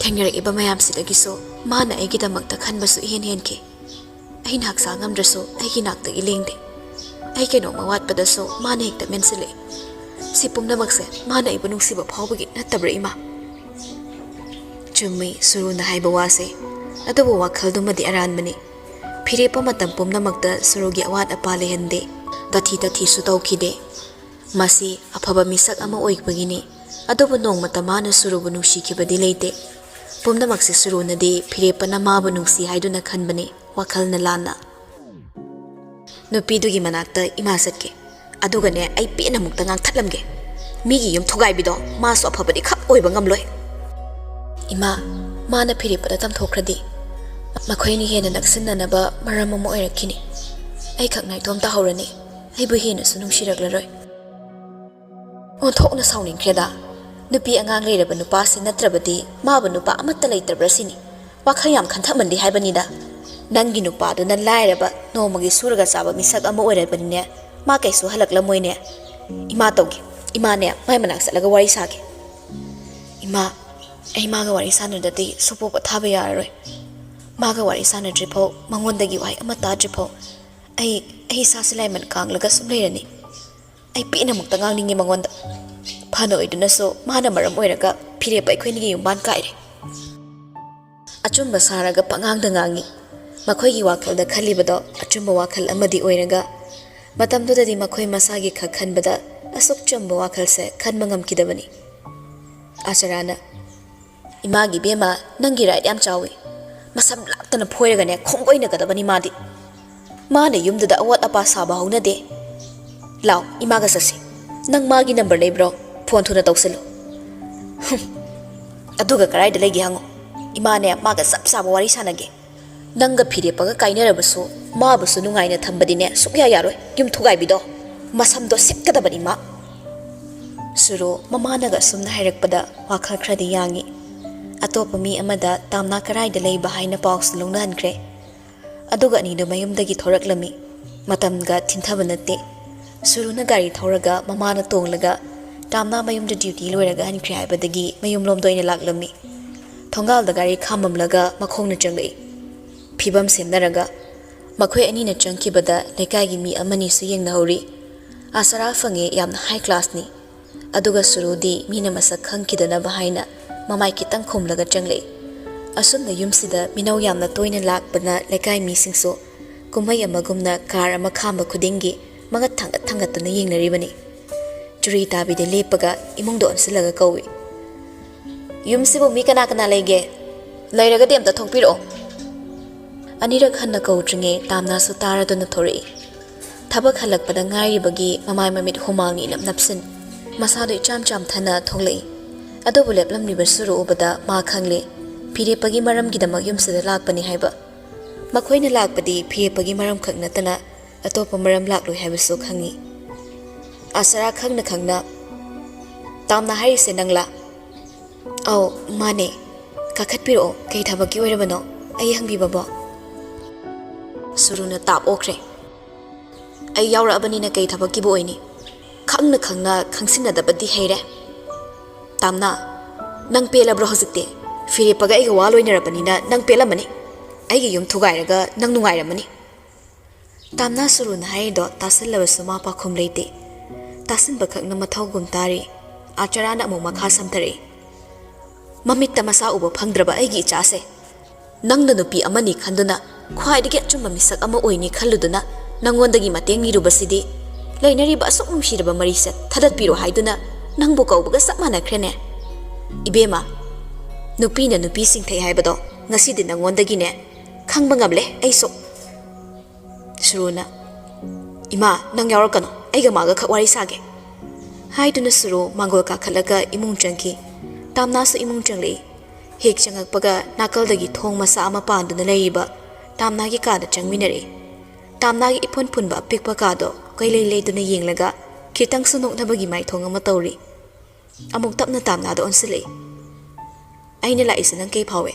ꯊꯦꯡꯅꯔꯛꯏꯕ ꯃꯌꯥꯝꯁꯤꯗꯒꯤꯁꯨ ꯃꯥꯅ ꯑꯩꯒꯤꯗꯃꯛꯇ ꯈꯟꯕꯁꯨ ꯏꯍꯦꯟ ꯍꯦꯟꯈꯤ ꯑꯩꯅ ꯍꯛꯆꯥꯡ ꯉꯝꯗ꯭ꯔꯁꯨ ꯑꯩꯒꯤ ꯅꯥꯛꯇꯒꯤ ꯂꯦꯡꯗꯦ ꯑꯩ ꯀꯩꯅꯣꯝꯃ ꯋꯥꯠꯄꯗꯁꯨ ꯃꯥꯅ ꯍꯦꯛꯇ ꯃꯦꯟꯁꯤꯜꯂꯛꯏ ꯁꯤ ꯄꯨꯝꯅꯃꯛꯁꯦ ꯃꯥꯅ ꯑꯩꯕꯨ ꯅꯨꯡꯁꯤꯕ ꯐꯥꯎꯕꯒꯤ ꯅꯠꯇꯕ꯭ꯔꯥ ꯏꯃꯥ ꯆꯨꯝꯃꯤ ꯁꯨꯔꯨꯅ ꯍꯥꯏꯕ ꯋꯥꯁꯦ ꯑꯗꯨꯕꯨ ꯋꯥꯈꯜꯗꯨꯃꯗꯤ ꯑꯔꯥꯟꯕꯅꯤ ꯐꯤꯔꯦꯞꯄ ꯃꯇꯝ ꯄꯨꯝꯅꯃꯛꯇ ꯁꯨꯔꯨꯒꯤ ꯑꯋꯥꯠ ꯑꯄꯥ ꯂꯩꯍꯟꯗꯦ ꯇꯥꯊꯤ ꯇꯥꯊꯤꯁꯨ ꯇꯧꯈꯤꯗꯦ ꯃꯁꯤ ꯑꯐꯕ ꯃꯤꯁꯛ ꯑꯃ ꯑꯣꯏꯕꯒꯤꯅꯤ ꯑꯗꯨꯕꯨ ꯅꯣꯡꯃꯇ ꯃꯥꯅ ꯁꯨꯔꯨꯕꯨ ꯅꯨꯡꯁꯤꯈꯤꯕꯗꯤ ꯂꯩꯇꯦ ꯄꯨꯝꯅꯃꯛꯁꯦ ꯁꯨꯔꯨꯅꯗꯤ ꯐꯤꯔꯦꯞꯄꯅ ꯃꯥꯕꯨ ꯅꯨꯡꯁꯤ ꯍꯥꯏꯗꯨꯅ ꯈꯟꯕꯅꯤ ꯋꯥꯈꯜꯅ ꯂꯥꯟꯅ ꯅꯨꯄꯤꯗꯨꯒꯤ ꯃꯅꯥꯛꯇ ꯏꯃꯥ ꯆꯠꯀꯦ ꯑꯗꯨꯒꯅꯦ ꯑꯩ ꯄꯦꯟꯅ ꯑꯃꯨꯛꯇ ꯉꯥꯡꯊꯠꯂꯝꯒꯦ ꯃꯤꯒꯤ ꯌꯨꯝ ꯊꯨꯒꯥꯏꯕꯤꯗꯣ ꯃꯥꯁꯨ ꯑꯐꯕꯗꯤ ꯈꯛ ꯑꯣꯏꯕ ꯉꯝꯂꯣꯏ ꯏꯃꯥ ꯃꯥꯅ ꯐꯤꯔꯦꯞꯄꯗ ꯇꯝꯊꯣꯛꯈ꯭ꯔꯗꯤ ꯃꯈꯣꯏꯅꯤ ꯍꯦꯟꯅ ꯅꯛꯁꯤꯟꯅꯅꯕ ꯃꯔꯝ ꯑꯃ ꯑꯣꯏꯔꯛꯈꯤꯅꯤ ꯑꯩ ꯈꯛ ꯅꯥꯏꯇꯣꯝ ꯇꯥꯍꯧꯔꯅꯤ ꯑꯩꯕꯨ ꯍꯦꯟꯅꯁꯨ ꯅꯨꯡꯁꯤꯔꯛꯂꯔꯣꯏ ꯑꯣꯟꯊꯣꯛꯅ ꯁꯥꯎꯅꯤꯡꯈ꯭ꯔꯦꯗ ꯅꯨꯄꯤ ꯑꯉꯥꯡ ꯂꯩꯔꯕ ꯅꯨꯄꯥꯁꯤ ꯅꯠꯇ꯭ꯔꯕꯗꯤ ꯃꯥꯕꯨ ꯅꯨꯄꯥ ꯑꯃꯠꯇ ꯂꯩꯇ꯭ꯔꯕ꯭ꯔꯥ ꯁꯤꯅꯤ ꯋꯥꯈꯜ ꯌꯥꯝ ꯈꯟꯊꯃꯟꯗꯦ ꯍꯥꯏꯕꯅꯤꯗ ꯅꯪꯒꯤ ꯅꯨꯄꯥꯗꯨꯅ ꯂꯥꯏꯔꯕ ꯅꯣꯡꯃꯒꯤ ꯁꯨꯔꯒ ꯆꯥꯕ ꯃꯤꯁꯛ ꯑꯃ ꯑꯣꯏꯔꯕꯅꯤꯅꯦ ꯃꯥ ꯀꯩꯁꯨ ꯍꯜꯂꯛꯂꯝꯃꯣꯏꯅꯦ ꯏꯃꯥ ꯇꯧꯒꯦ ꯏꯃꯥꯅꯦ ꯃꯥꯏ ꯃꯅꯥꯛ ꯆꯠꯂꯒ ꯋꯥꯔꯤ ꯁꯥꯒꯦ ꯏꯃꯥ ꯑꯩ ꯃꯥꯒ ꯋꯥꯔꯤ ꯁꯥꯟꯅꯗ꯭ꯔꯗꯤ ꯁꯨꯄꯣ ꯄꯣꯊꯥꯕ ꯌꯥꯔꯔꯣꯏ ꯃꯥꯒ ꯋꯥꯔꯤ ꯁꯥꯟꯅꯗ꯭ꯔꯤꯐꯥꯎ ꯃꯉꯣꯟꯗꯒꯤ ꯋꯥꯍꯩ ꯑꯃ ꯇꯥꯗ꯭ꯔꯤꯐꯥꯎ ꯑꯩ ꯏꯁꯥꯁꯦ ꯂꯥꯏꯃꯟ ꯀꯥꯡꯂꯒ ꯁꯨꯝ ꯂꯩꯔꯅꯤ ai pina mukta ngang mangonda phano iduna so mana maram oiraga phire pai khoi ni yumban kai re achumba saraga pangang da ngangi makhoi gi wakal da khali bado achumba wakal amadi oiraga matam du da di makhoi masagi khakhan bada asuk chumba wakal se khan mangam kidabani acharana imagi bema nangi right yam chawi masam laktana phoiraga ne khongoi na gadabani madi माने युमदुदा अवत अपा साबा हौनदे लाव इमागा ससी नंग मागी number लेब्रो phone थुना तौसलो अदुगा कराइदा लेगे हंगो इमाने मागा सब साबा वारी सानगे नंगा फिरेपगा काइनरबसु माबसु नुंगाइना थंबदिने सुक्या यारोय युम थुगाइबिदो मसमदो सेक्कदबनि मा सुरो ममानगा सुमना हाइरकपदा वाखल खरदि यांगी अतोप मी अमदा तामना कराइदा लेबा हाइना पाउस लुंगनख्रे अदुगा अनिदो मयुमदगी थोरकलमी मतमगा थिंथाबा नते सुरुना गाड़ी थौरगा ममाना तोंगलगा तामना मयुमदा ड्यूटी लोइरगा हनख्रे हाइबदगी मयुम लोमदोइना लाक्लमी थोंगालदा गाड़ी खाममलगा मखोंगना चंगई फिबम सेमनरगा मखोय अनिना चंगखिबदा लेकाइगी मी अमनी सु येंगनहौरी आसरा फंगे यामना हाई क्लासनी अदुगा सुरुदी मीना मसक खंगखिदनबा हाइना ममाई कितंग खोमलगा चंगलई असुमना युमसिदा मिनौ यामना तोइना लाकबना लेकाइ मिसिंगसो कुमई अमगुमना कार अमा खांबा खुदिंगी मंगत थंगतुना येंगनरिबनी चुरी ताबिदे लेपगा इमुंगदो अनसलगा कौवी युमसिबो मी कना कना लेगे लैरगदि अमता थोकपिरो अनिरक हन्ना कौद्रिंगे तामनासु तारादुना थोरई थबक हलकपदा ngairibagi mamai mamit humangni napsin masado icham cham thana tholei adobu leplamriba suru ubada ma khangle फिरेपगी मरम गिदमक युमसिदा लाकपनि हाइबा मखोइना लाकपदि फिरेपगी मरम खक नतना अतोप मरम लाकलोइ हाइबसु खंगी आसरा खंगना खंगना तामना हाइसे नंगला औ माने काखतपिरो कई थबकी ओइरबनो अई हंगबिबबो सुरुना ताप ओख्रे अई यावराबनिना कई थबकी बो ओइनी खंगना खंगना खंगसिनदबदि हैरे तामना नंग पेलाब्रो हजिकते फिरेपगा ऐगा वा लोइनरबनिना नंग पेलमनी ऐगे युम थुगाइरगा नंग नुगाइरमनी तामना सुरुना हाइदो तासलबसु मा पाखुम लेते तासिन बखकना मथौगुम तारी आचराना अमु मखा समथरे ममित तमसा उबो फंगद्रबा ऐगी इचासे नंगना नुपी अमनी खंदुना ख्वाइदगे अचुम मिसक अमा ओइनी खल्लुदुना नंगोंदगी मतेंग निरुबसिदि लैनरिबा असुक नुसिरबा मरिसे थदत पिरो हाइदुना नंगबो कौबगा सब मानख्रेने इबेमा नुपीना नुपी सिंथै हाइबदो ngasi nangonda ne khangba ngamle aiso suruna ima nang yarakano aiga maga khawari sage haiduna suru mangol ka khalaga imung changki tamna su imung changle hek changak paga nakal dagi thong masa ama panduna leiba tamna gi ka da changminare tamna gi ipon phunba pikpa ka do kailei leiduna yenglaga khitang sunok nabagi mai thong ama tawri amuk tapna tamna do onsilei aina la isana kei phawe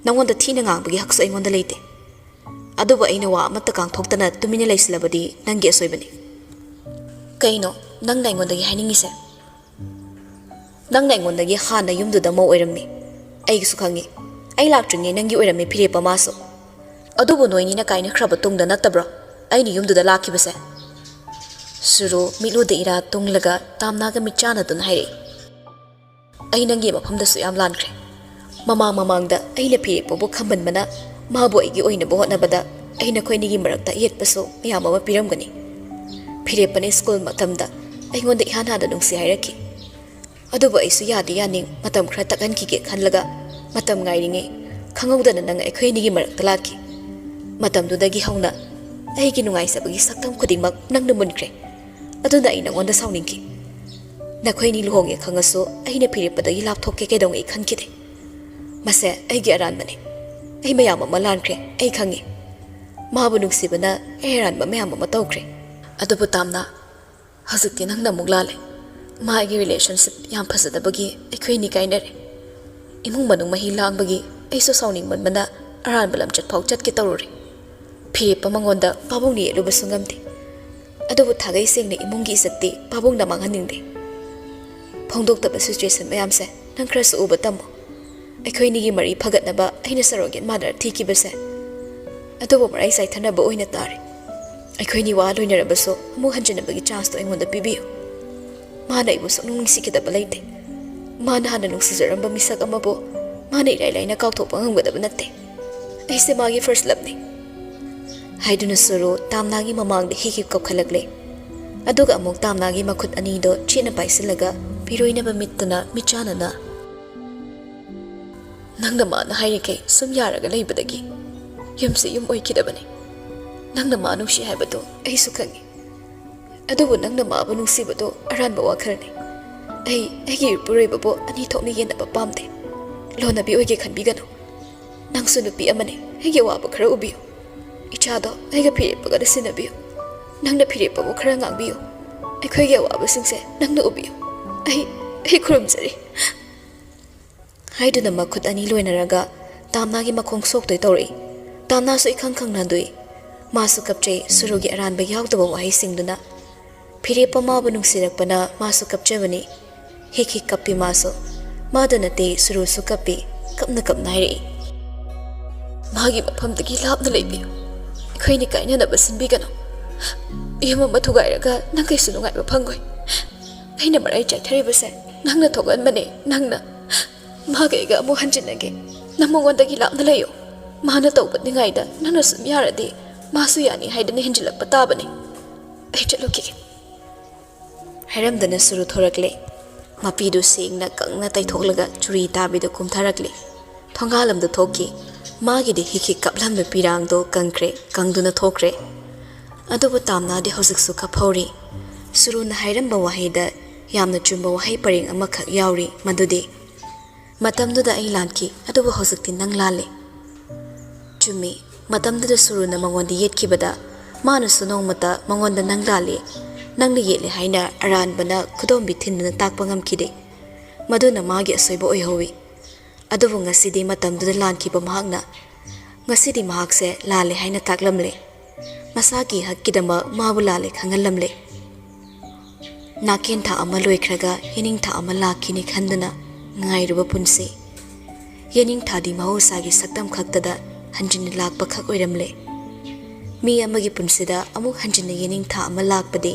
nangonda thina ngangbagi haksu aingonda leite aduba aina wa amata kang thoktana tumina leislabadi nangi asoibani kaino nang naingondagi hainingise nang naingondagi hana yumduda mo oirammi ai su khangi ai laktringe nangi oirami phire pamaso adubu noini na kaina khraba tungda natabro aini yumduda lakibase suru milude ira tunglaga tamnaga michana dun haire ai nangi mafamda su yam lankre mamangda aina phire pobo khamban mana mabo igi oina bo hotnabada aina khoinigi marakta yetpaso miyam ama piramgani phire pane school matamda aingonda ihana da nungsi hairaki aduba aisu yadi yaning matam khra takan ki ke khanlaga matam ngairinge khangawdana nang aikhoinigi marakta laki matam dudagi hauna aigi nungai sabagi saktam khudingmak nangna munkre aduna aina ngonda sawningki nakhoini luhonge khangaso aina phire padagi lapthokke kedong ai khankide mase aigi aran mane ai mayam ama lankre ai khangi mabu nungsibana ai aran ma mayam ama tawkre adubu tamna hazukti nangna muglale maagi relationship yam phasadabagi aikhoini kainare imung manung mahi langbagi aiso sawning manmana aran balam chat phau chat ke tawrori phire pamangonda pabungni elubasungam ti adubu thagai sengne imungi isatti pabung namang haningde phongdok taba situation mayam se nang khra su ubatamo aikhoinigi mari phagatnaba aina sarogen mother thikibase adobo marai sai thanaba oina tare ꯑꯩꯈꯣꯏꯅꯤ ꯋꯥ ꯂꯣꯏꯅꯔꯕꯁꯨ ꯑꯃꯨꯛ ꯍꯟꯖꯤꯟꯅꯕꯒꯤ ꯆꯥꯟꯁꯇꯣ ꯑꯩꯉꯣꯟꯗ ꯄꯤꯕꯤꯌꯨ ꯃꯥꯅ ꯑꯩꯕꯨ ꯁꯨꯡꯅꯨꯡ ꯅꯨꯡꯁꯤꯈꯤꯗꯕ ꯂꯩꯇꯦ ꯃꯥꯅ ꯍꯥꯟꯅ ꯅꯨꯡꯁꯤꯖꯔꯝꯕ ꯃꯤꯁꯛ ꯑꯃꯕꯨ ꯃꯥꯅ ꯏꯔꯥꯏ ꯂꯥꯏꯅ ꯀꯥꯎꯊꯣꯛꯄ ꯉꯝꯒꯗꯕ ꯅꯠꯇꯦ ꯑꯩꯁꯦ ꯃꯥꯒꯤ ꯐꯔꯁ ꯂꯞꯅꯤ ꯍꯥꯏꯗꯨꯅ ꯁꯨꯔꯨ ꯇꯥꯝꯅꯥꯒꯤ ꯃꯃꯥꯡꯗ ꯍꯤ ꯀꯞꯈꯠꯂꯛꯂꯦ ꯑꯗꯨꯒ ꯑꯃꯨꯛ ꯇꯥꯝꯅꯥꯒꯤ ꯃꯈꯨꯠ ꯑꯅꯤꯗꯣ ꯆꯦꯠꯅ ꯄꯥꯏꯁꯤꯜꯂꯒ ꯄꯤꯔꯣꯏꯅꯕ ꯃꯤꯠꯇꯨꯅ ꯃꯤꯠꯆꯥꯅꯅ ꯅꯪꯅ ꯃꯥꯅ ꯍꯥꯏꯔꯤꯈꯩ ꯁꯨꯝ ꯌꯥꯔꯒ ꯂꯩꯕꯗꯒꯤ ꯌꯨꯝꯁꯦ ꯌꯨꯝ ꯑꯣꯏꯈꯤꯗꯕꯅꯤ ꯅꯪꯅ ꯃꯥ ꯅꯨꯡꯁꯤ ꯍꯥꯏꯕꯗꯣ ꯑꯩꯁꯨ ꯈꯪꯉꯤ ꯑꯗꯨꯕꯨ ꯅꯪꯅ ꯃꯥꯕꯨ ꯅꯨꯡꯁꯤꯕꯗꯣ ꯑꯔꯥꯟꯕ ꯋꯥꯈꯜꯅꯤ ꯑꯩꯒꯤ ꯏꯄꯨꯔꯣꯏꯕꯕꯨ ꯑꯅꯤ ꯊꯣꯛꯅ ꯌꯦꯟꯅꯕ ꯄꯥꯝꯗꯦ ꯂꯣꯅꯕꯤ ꯑꯣꯏꯒꯦ ꯈꯟꯕꯤꯒꯅꯨ ꯅꯪꯁꯨ ꯅꯨꯄꯤ ꯑꯃꯅꯤ ꯑꯩꯒꯤ ꯑꯋꯥꯕ ꯈꯔ ꯎꯕꯤꯌꯨ ꯏꯆꯥꯗꯣ ꯑꯩꯒ ꯐꯤꯔꯦꯞꯄꯒ ꯁꯤꯟꯅꯕꯤꯌꯨ ꯅꯪꯅ ꯐꯤꯔꯦꯞꯄꯕꯨ ꯈꯔ ꯉꯥꯡꯕꯤꯌꯨ ꯑꯩꯈꯣꯏꯒꯤ ꯑꯋꯥꯕꯁꯤꯡꯁꯦ ꯅꯪꯅ ꯎꯕꯤꯌꯨ ꯑꯩ ꯈꯨꯔꯨꯝꯖꯔꯤ ꯍꯥꯏꯗꯨꯅ ꯃꯈꯨꯠ ꯑꯅꯤ ꯂꯣꯏꯅꯔꯒ ꯇꯥꯝꯅꯥꯒꯤ ꯃꯈꯣꯡ ꯁꯣꯛꯇꯣꯏ ꯇꯧꯔꯛꯏ ꯇꯥꯝꯅꯥꯁꯨ ꯏꯈꯪ ꯈꯪꯅꯗꯣꯏ ꯃꯥꯁꯨ ꯀꯞꯆꯩ ꯁꯨꯔꯨꯒꯤ ꯑꯔꯥꯟꯕ ꯌꯥꯎꯗꯕ ꯋꯥꯍꯩꯁꯤꯡꯗꯨꯅ ꯐꯤꯔꯦꯞꯄ ꯃꯥꯕꯨ ꯅꯨꯡꯁꯤꯔꯛꯄꯅ ꯃꯥꯁꯨ ꯀꯞꯆꯕꯅꯤ ꯍꯤꯛ ꯀꯞꯄꯤ ꯃꯥꯁꯨ ꯃꯥꯗ ꯅꯠꯇꯦ ꯁꯨꯔꯨꯁꯨ ꯀꯞꯄꯤ ꯀꯞꯅ ꯍꯥꯏꯔꯛꯏ ꯃꯥꯒꯤ ꯃꯐꯝꯗꯒꯤ ꯂꯥꯞꯅ ꯂꯩꯕꯤꯌꯨ ꯑꯩꯈꯣꯏꯅꯤ ꯀꯥꯏꯅꯅꯕ ꯁꯤꯟꯕꯤꯒꯅꯨ ꯌꯨꯝ ꯑꯃ ꯊꯨꯒꯥꯏꯔꯒ ꯅꯪ ꯀꯩꯁꯨ ꯅꯨꯡꯉꯥꯏꯕ ꯐꯪꯉꯣꯏ ꯑꯩꯅ ꯃꯔꯥꯏ ꯆꯥꯏꯊꯔꯤꯕꯁꯦ ꯅꯪꯅ ꯊꯣꯛꯍꯟꯕꯅꯦ ꯅꯪꯅ ꯃꯥꯒ ꯑꯩꯒ ꯑꯃꯨꯛ ꯍꯟꯖꯤꯟꯅꯒꯦ ꯅꯪ ꯃꯉꯣꯟꯗꯒꯤ ꯂꯥꯞꯅ ꯂꯩꯌꯨ ꯃꯥꯅ ꯇꯧꯕꯅꯤꯉꯥꯏꯗ ꯅꯪꯅ ꯁꯨꯝ ꯌꯥꯔꯗꯤ ꯃꯥꯁꯨ ꯌꯥꯅꯤ ꯍꯥꯏꯗꯅ ꯍꯦꯟꯖꯤꯜꯂꯛꯄ ꯇꯥꯕꯅꯤ ꯑꯩ ꯆꯠꯂꯨꯈꯤꯒꯦ ꯍꯥꯏꯔꯝꯗꯅ ꯁꯨꯔꯨ ꯊꯣꯔꯛꯂꯦ ꯃꯄꯤꯗꯨ ꯁꯦꯡꯅ ꯀꯪꯅ ꯇꯩꯊꯣꯛꯂꯒ ꯆꯨꯔꯤ ꯇꯥꯕꯤꯗꯨ ꯀꯨꯝꯊꯔꯛꯂꯦ ꯊꯣꯡꯒꯥꯜꯂꯝꯗ ꯊꯣꯛꯈꯤ ꯃꯥꯒꯤꯗꯤ ꯍꯤꯛ ꯀꯞꯂꯝꯕ ꯄꯤꯔꯥꯡꯗꯣ ꯀꯪꯗꯨꯅ ꯊꯣꯛꯈ꯭ꯔꯦ ꯑꯗꯨꯕꯨ ꯇꯥꯝꯅꯥꯗꯤ ꯍꯧꯖꯤꯛꯁꯨ ꯀꯞꯍꯧꯔꯤ ꯁꯨꯔꯨꯅ ꯍꯥꯏꯔꯝꯕ ꯋꯥꯍꯩꯗ ꯌꯥꯝꯅ ꯆꯨꯝꯕ ꯋꯥꯍꯩ ꯄꯔꯦꯡ ꯑꯃꯈꯛ ꯌꯥꯎꯔꯤ ꯃꯗꯨꯗꯤ ꯃꯇꯝꯗꯨꯗ ꯑꯩ ꯂꯥꯟꯈꯤ ꯑꯗꯨꯕꯨ ꯍꯧꯖꯤꯛꯇꯤ ꯅꯪ ꯂꯥꯜꯂꯦ ꯆꯨꯝꯃꯤ ꯃꯇꯝꯗꯨꯗ ꯁꯨꯔꯨꯅ ꯃꯉꯣꯟꯗ ꯌꯦꯠꯈꯤꯕꯗ ꯃꯥꯅꯁꯨ ꯅꯣꯡꯃꯇ ꯃꯉꯣꯟꯗ ꯅꯪ ꯂꯥꯜꯂꯤ ꯅꯪꯅ ꯌꯦꯠꯂꯦ ꯍꯥꯏꯅ ꯑꯔꯥꯟꯕꯅ ꯈꯨꯗꯣꯝꯕꯤ ꯊꯤꯟꯗꯨꯅ ꯇꯥꯛꯄ ꯉꯝꯈꯤꯗꯦ ꯃꯗꯨꯅ ꯃꯥꯒꯤ ꯑꯁꯣꯏꯕ ꯑꯣꯏꯍꯧꯋꯤ ꯑꯗꯨꯕꯨ ꯉꯁꯤꯗꯤ ꯃꯇꯝꯗꯨꯗ ꯂꯥꯟꯈꯤꯕ ꯃꯍꯥꯛꯅ ꯉꯁꯤꯗꯤ ꯃꯍꯥꯛꯁꯦ ꯂꯥꯜꯂꯦ ꯍꯥꯏꯅ ꯇꯥꯛꯂꯝꯂꯦ ꯃꯁꯥꯒꯤ ꯍꯛꯀꯤꯗꯃꯛ ꯃꯥꯕꯨ ꯂꯥꯜꯂꯦ ꯈꯪꯍꯜꯂꯝꯂꯦ ꯅꯥꯀꯦꯟ ꯊꯥ ꯑꯃ ꯂꯣꯏꯈ꯭ꯔꯒ ꯌꯦꯅꯤꯡ ꯊꯥ ꯑꯃ ꯂꯥꯛꯈꯤꯅꯤ ꯈꯟꯗꯨꯅ ꯉꯥꯏꯔꯨꯕ ꯄꯨꯟꯁꯤ ꯌꯦꯅꯤꯡ ꯊꯥꯗꯤ ꯃꯍꯧꯁꯥꯒꯤ ꯁꯛꯇꯝ ꯈꯛꯇꯗ ꯍꯟꯖꯤꯟꯅ ꯂꯥꯛꯄ ꯈꯛ ꯑꯣꯏꯔꯝꯂꯦ ꯃꯤ ꯑꯃꯒꯤ ꯄꯨꯟꯁꯤꯗ ꯑꯃꯨꯛ ꯍꯟꯖꯤꯟꯅ ꯌꯦꯅꯤꯡ ꯊꯥ ꯑꯃ ꯂꯥꯛꯄꯗꯤ